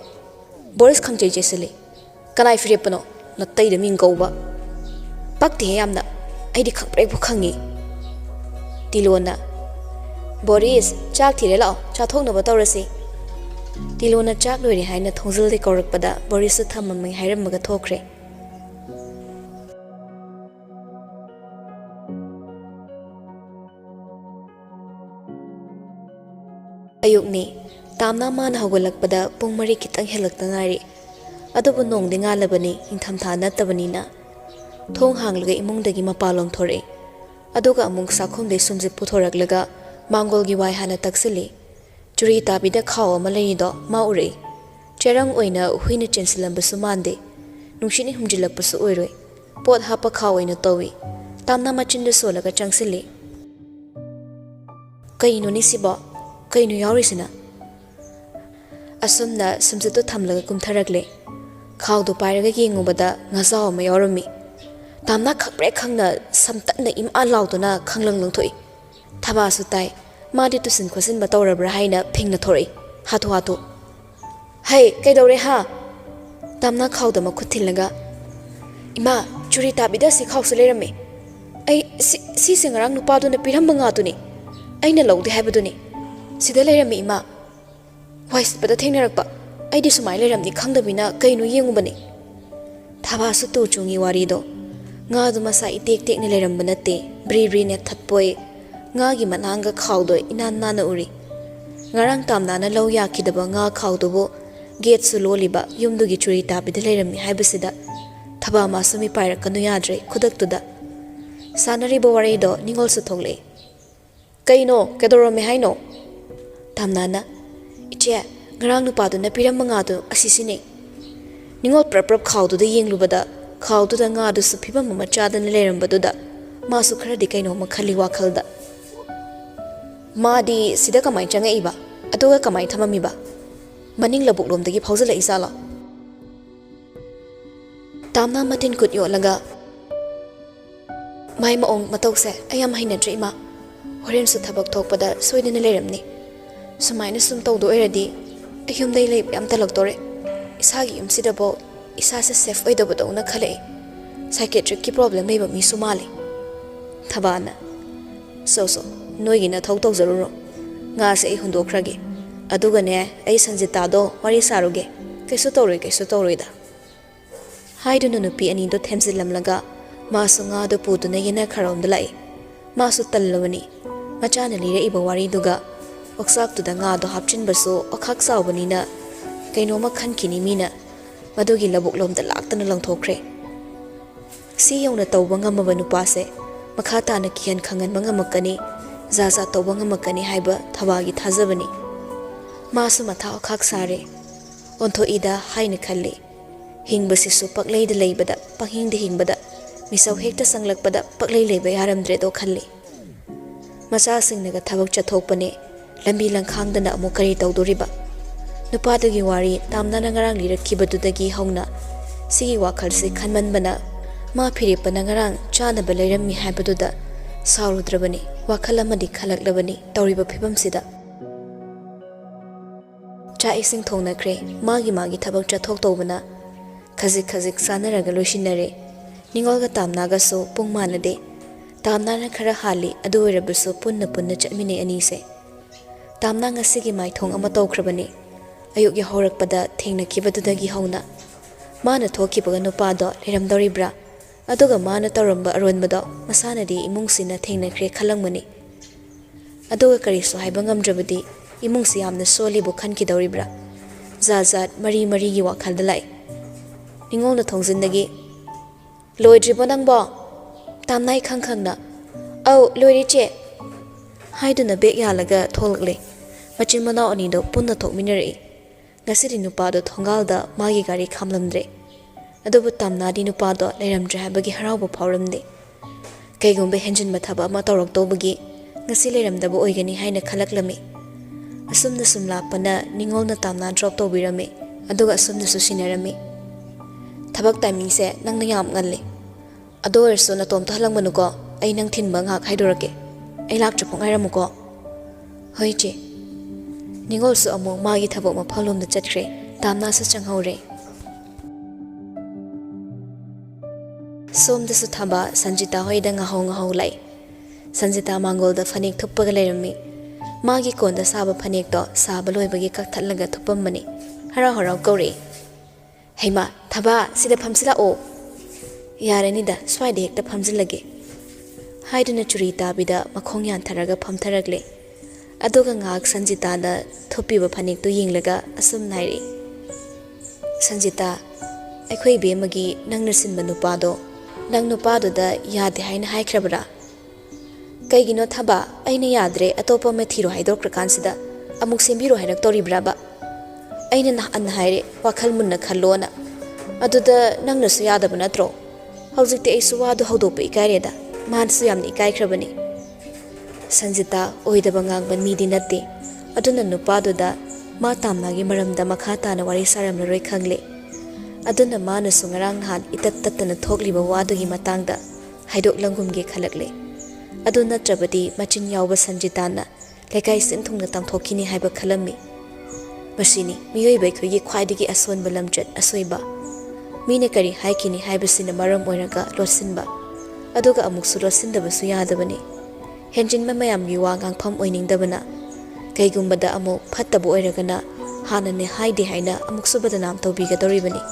ꯕꯣꯔꯤꯁ ꯈꯪꯆꯩ ꯆꯦꯁꯤꯜꯂꯤ ꯀꯅꯥꯏ ꯐꯤꯔꯦꯞꯄꯅꯣ ꯅꯇꯩꯗ ꯃꯤꯡ ꯀꯧꯕ ꯄꯛꯇꯦꯍꯦ ꯌꯥꯝꯅ ꯑꯩꯗꯤ ꯈꯪꯄ꯭ꯔꯦꯛꯄꯨ ꯈꯪꯉꯤ ꯇꯤꯂꯣꯅ Boris, chak thire lao, cha thoknaba tawrasi. Tilona chak loire haina thongzilde kaurakpada Boris thamamai hairamaga thokre. Ayukni, tamna mana hawgalakpada pung mari kitang helakta ngari. Adobo nongde ngalabani, ingthamtha nattabanina. Thong hanglaga imungdagi mapalom thore. Adoga amung sakhomde sumje puthoraklaga Mangolgi wai hana taksili. Churi tabida khaw ama leinido ma ure. Cherang oina huina chensilambasu mande. Nungshini humjilakpasu oiroi. Pot hapa khaw oina towi. Tamna machinda solaga changsili. Kaino nisiba? Kaino yaurisina? Asumna sumjito thamlaga kumtharagle. Khaw do pairaga yengubada ngazaw ama yaurami. Tamna khakbre khangna samtatna ima lauduna khanglang langthoi. Thaba sutai, madi tusin khosin batawrabra haina phingna thori. Hatu hatu. Hey, kaidore ha? Tamna khawdama khuthilaga. Ima, churi tabida si khawsa lerame. Ai si singarang nupadu na piramba nga tuni. Aina lawde haibaduni. Sida lerame ima. Wais bada thengnarakpa. Ai di sumai leramni khangdabina kainu yengubani. Thaba su tu chungi warido. Nga duma sa itek tek ne leramba natte. Bri bri ne thatpoi. Ngagi mananga khawdo inan nana uri. Ngarang tamnana law yakidaba nga khawdobo gate su loliba yumdugi churi tabida lerami haibasida thaba masumi pairakanu yadre khudaktuda. Sanariba warido ningol su thogle. Kaino kedorome haino? Tamnana iche ngarang nupadu na piramba nga do asisine. Ningol praprap khawduda yenglubada khawduda nga do su phibam machadana lerambaduda masu kharadi kaino makhali wakhalda. Madi sida kamai changa iba adoga kamai thamami ba maning labuk lomdagi phauzala isala tamna matin kut yo laga mai maong matause ayam haina dreima horen su thabak thokpada soidina leramni sumaina sum tawdo eradi ayum dai lei yam talaktore isagi yumsida bo isa se safe oidabado na khale psychiatric ki problem leba mi sumali thabana so Noigina thau tawzaruro nga se ai hundokrage aduga ne ai sanjita do wari saruge kaisu tawroi da haiduna nupi ani do themsilamlaga masu nga do puduna yena kharom dalai masu tallawani machana lire iba wari duga oksak tu da nga do hapchin baso okhak sawbani na kaino ma khankini mina madugi labuk lom da laktana langthokre si yona tawba ngamaba nupase makhata na kihan khangan mangamakani Zaza tawbanga makani haiba thawagi thazabani. Masu matha okhak sare. Ontho ida haina khalli. Hingbasi su paklei da leibada, panghing da hingbada. Misaw hekta sanglakpada paklei leiba yaramdre do khalli. Masa singnaga thabak chathokpane. Lambi langkhang dana amu kari tawdoriba. Nupadagi wari tamna nangarang lirakibadudagi hauna. Sigi wakhalsi khanmanbana. Ma phiripa nangarang chana balairammi haibaduda. Saurudrabani. Wakalamadi khalaklabani tawriba phibamsida cha ising thongna kre magi thabak chathok tawbana khazik sanaraga loishinare ningolga tamnaga so pungmanade tamnana khara hali adu oirabusu punna chatmine ani se tamna ngasigi mai thong ama tawkhrabani ayuk ya horakpada thengna kibadudagi hauna mana thokibaga nupado leramdoribra aduga mana tawramba aronbado masanadi imungsina thengna khre khalangmani aduga kariso haiba ngamdrabadi imungsi yamna soli bu khanki dawribra zazat mari gi wakhal dalai ningol na thongzindagi loidribo nangbo tamnai khangna au loiri che haiduna bek yalaga tholgle machin manau ani do punna thokminari ngasiri nupado thongalda magi gari khamlamdre adubu tamnadi nupado leiramdre habagi harauba phauramde kaigombe henjin mathaba ma tawrak tobagi ngasi leiramdaba oigani haina khalaklami asumna sumlapana ningolna tamna drop tobirame aduga asumna susinarami thabak timing se nangna yam ngalle ado erso na tom thalang manuko ai nang thinba ngak haidorake ai lak chapong airamuko hoi che ningol su amu magi thabok ma phalom da chatre tamna sa changhore Som dasu thaba Sanjita hoida ngahau lai. Sanjita mangol da fanik thuppaga leirami. Magi konda saba panek to saba loy bagi kak thatlaga thupam mani. Harau harau kauri. Heima, thaba sida phamsila o. Yarani da swai de hekta phamsilage. Haiduna churi tabida makhong yan tharaga phamtharagle. Aduga ngak Sanjita da thupiba panek to yinglaga asum nairi. Sanjita, akhoi be magi nang nasin manupado. Nang nupado da yade haina haikrabra. Kaigino thaba aina yadre atopa me thiro haidok rakansida amuk sembiro hairak tori braba. Aina na an haire wakhal munna khallona. Aduda nang nasu yadaba natro. Haujikte ai suwadu haudopa ikaireda. Mansu yamni ikaikrabani. Sanjita oidaba ngangban midi natte. Aduna nupado da ma tamnagi maramda makha tana wari saramlaroi khangle. Aduna manasu ngarang han itat tattana thokliba wadugi matangda haidok langumge khalakle. Adu natrabadi machin yawba Sanjitana lekai sinthungna tangthokini haiba khalammi. Masini miyoibai khoigi khwaidigi asonba lamchat asoiba. Mine kari haikini haibasina maram oiraga lotsinba. Aduga amuksu lotsindabasu yadabani. Henjin mamayamgi wa ngangpham oiningdabana. Kaigumbada amuk phattabu oiragana hanane haide haina amuksu badanam tawbigadoribani.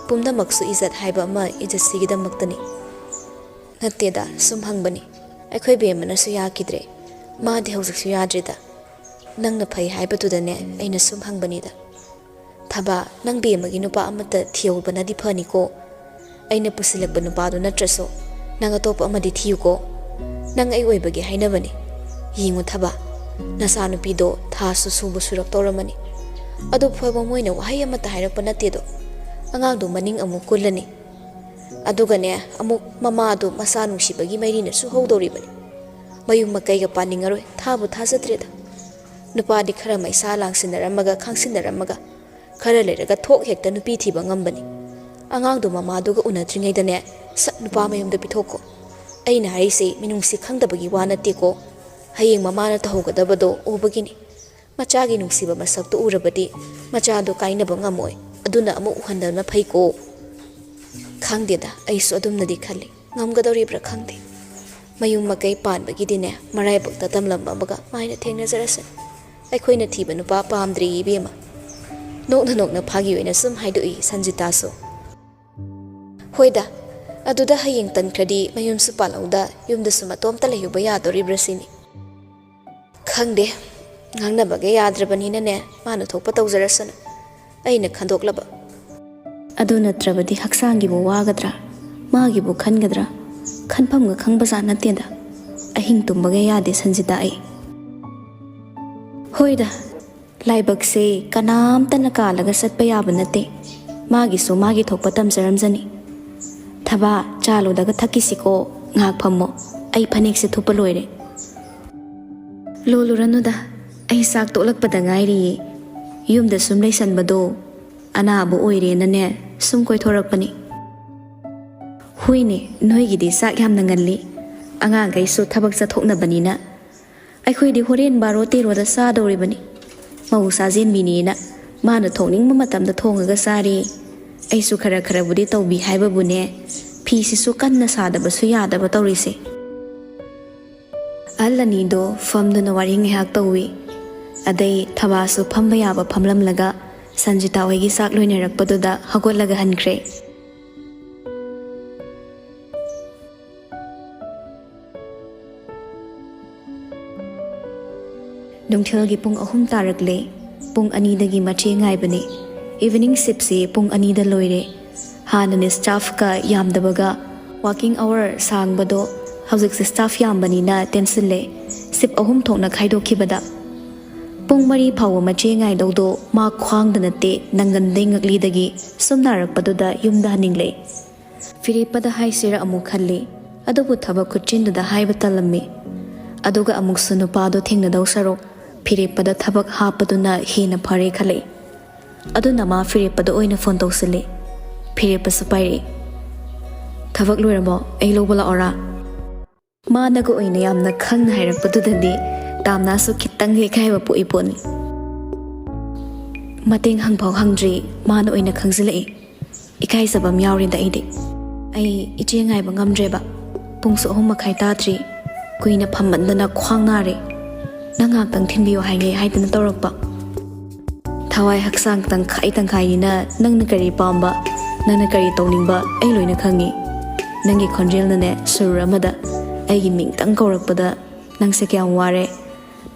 Pumdamaksu izat haiba ama ijatsigidamaktani. Natteda sum hangbani. Akhoi be manasu yakidre. Ma de hawjiksu yadreda. Nangna phai haibadudane aina sum hangbanida. Thaba nang be magi nupa amata thiyobana di phani ko. Aina pusilakba nupado natraso. Nang atopa amadi thiyu ko. Nang ai oibagi hainabani. Yingu thaba. Nasa nupido tha susubu surak toramani. Adu phaba moina wahai amata hairakpa nattedo. Angangdu maning amuk kullani. Adugane amuk mama adu masa nungsibagi mairina su howdoribani. Mayung makaiga paningaroi thabu thajatreda. Nupadi khara maisa langsinaramaga khangsinaramaga khara leraga thok hekta nupi thiba ngambani. Angangdu mama aduga unatringaidane sat nupa mayumda pithoko. Aina harise minungsi khangdabagi wa natteko. Hayeng mama na tahogdabado ubagini. Machagi nungsiba masakto urabadi machado kainaba ngamoi. Aduna amu uhandana phaiko. Khangdeda aisu adumnadi khali ngamgadoribra khangde. Mayung makai panbagidine maraibakta tamlamba amaga maina thengnajarasan. Aikhoina thiba nupa pamdri ibema. Nokna phagi oina sum haidoi Sanjita so. Hoida aduda hayeng tankradi mayum su palauda yumda suma tomta lehuba yadoribra sini. Khangde ngangnabage yadrabanina ne mana thokpa tawjarasana. Aina khandoklaba. Adu natrabadi haksangibu wagadra magibu khangadra khanpamga khangbasa natteda ahing tumbaga yade Sanjita ai. Hoida laibakse kanamtana kalaga satpa yaba natte magisu magi thokpa tamjaramjani. Thaba chalodaga thakisiko ngak phammo ai phanek se thupa loire. Loluranuda ai sak tolakpada ngairi yumda sum leisanbado anabu oire nane sum koithorakpani. Huine noigidi sak yamna ngalli angangai su thabak chathoknabanina aikhoi horen baro tero da sa doribani. Mausa jenbinina mana thongning matamda thongaga sari aisu khara khara budi tawbi haibabune phi sisu kanna sadabasu yadaba tawrise. Allani do famduna waring hak tawi adai thabasu phamba yaba phamlamlaga Sanjita hoigi sak loinarakpaduda hagolaga hankre. Nungthilgi pung ahum tarakle pung anidagi machi ngaibani. Evening sipsi pung anida loire. Hanani staff ka yamdabaga working hour sangbado hawjik staff yambani na tensinle sip ahum thokna khaidokibada. Pung mari phawa machi ngai dawdo ma khwangdana te nangandai ngaklidagi sumnarakpaduda yumda haningle. Firipada haisira amuk khalli adubu thaba khutchinduda haiba talammi. Aduga amuk sunupado thingnadaw sarok Firipada thabak hapaduna hina phare khale. Aduna ma firipada oina phone tawsile. Firipa sapairi. Thabak loiramo ai lobala ora. Ma nago oina yamna khangna hairakpadudadi tamna su khitang he khaiba pu iponi. Mateng hangphau hangdri mana oina khangzilai. Ikai sabam yawrinda ide. Ai iche ngai ba ngamdreba. Pungsu ahum makhai tadri kuina phammandana khwang nare. nang ngaktang thimbiyo hainge haidana tawrakpa thawai haksang tangkhainina nangna kari pamba nangna kari tawningba ai loina khangi nangi khonjel nane sur amada aigi mingtang kaurakpada nangse kyam ware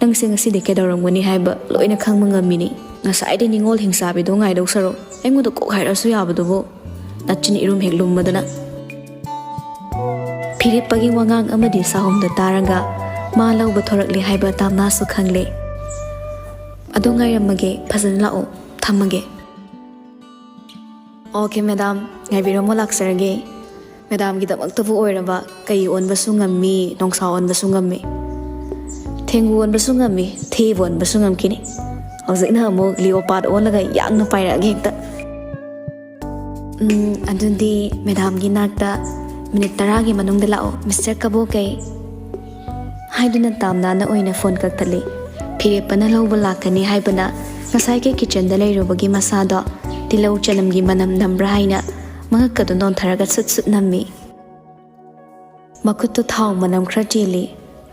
nangse ngasi de kedaramgani haiba loina khangma ngamini ngasai de ningol hingsabi do ngai dau saro engodo kok hairasu yabadubo nachini irum heglum madana Piripagi wangang amadi sahomda taraga ma lauba thorakli haiba tamna su khangle adu ngairamage phajana lao thamage Okay madam ngaibiromo laksarage madam gi damaktabu oiraba kai onba sungammi nongsa onba sungammi thengu onba sungammi theb onba sungamkini hojikna amo leopard onaga yangna pairage hekta adundi madam gi nakta minute 10 gi manungda lao Mr. Kabo kay haiduna tamna na oina phone kaktali phirepana lawba lakani haibana ngasai ke kitchen da leirobagi masada tilau chanam gi manam nambra haina mga kadon tharaga sut nammi makutto thau manam khra chili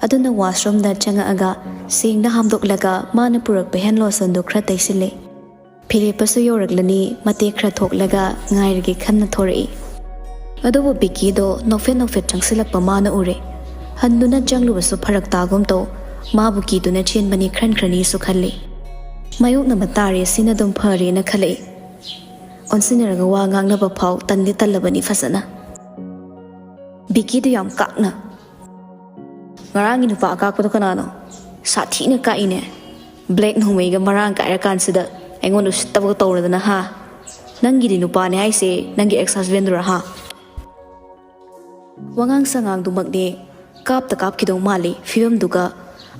aduna washroom da changa aga singda hamdoklaga mana purak behan lotion do khra taisile phirepasu yoraklani mate khra thoklaga ngairgi khanna thorai adobo biki do nofet changsilakpa mana ure handuna janglubasu pharak tagum to mabu ki duna chen bani khran khrani su khalle mayuk na matare sina dum phare na khale onsinaraga wa ngangna ba phau tandi talabani fasana biki do yam kakna ngarang inu pa ka ko kanano sathi na ka ine black nomei ga marang ka ra kan sida engon us tabu tawradana ha nangi di nupa ne haise nangi ex husband ra ha wangang sangang dumakde kap ta kap kidong mali film duga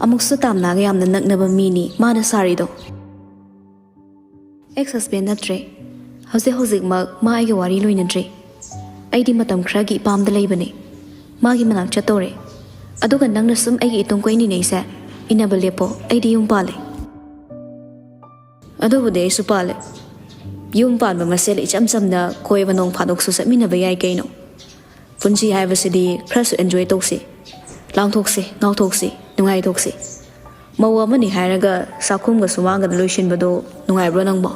amuk su tamna ga yamna naknaba mini mana sari do ex husband natre hojik mak ma ai ga wari loinadre aidi matam khra gi pam da leibane ma gi manak chatore aduga nangna sum ai gi itong koini nei sa inaba lepo aidi yum pale adubu de su pale yum pan ba masel icham samna koi banong phadok su samina ba yai kaino punji haibasidi khrasu enjoy tokse langthokse ngauthokse nungai thokse mawa mani hairaga sakhum ga sumanga da loishin bado nungai bro nangbo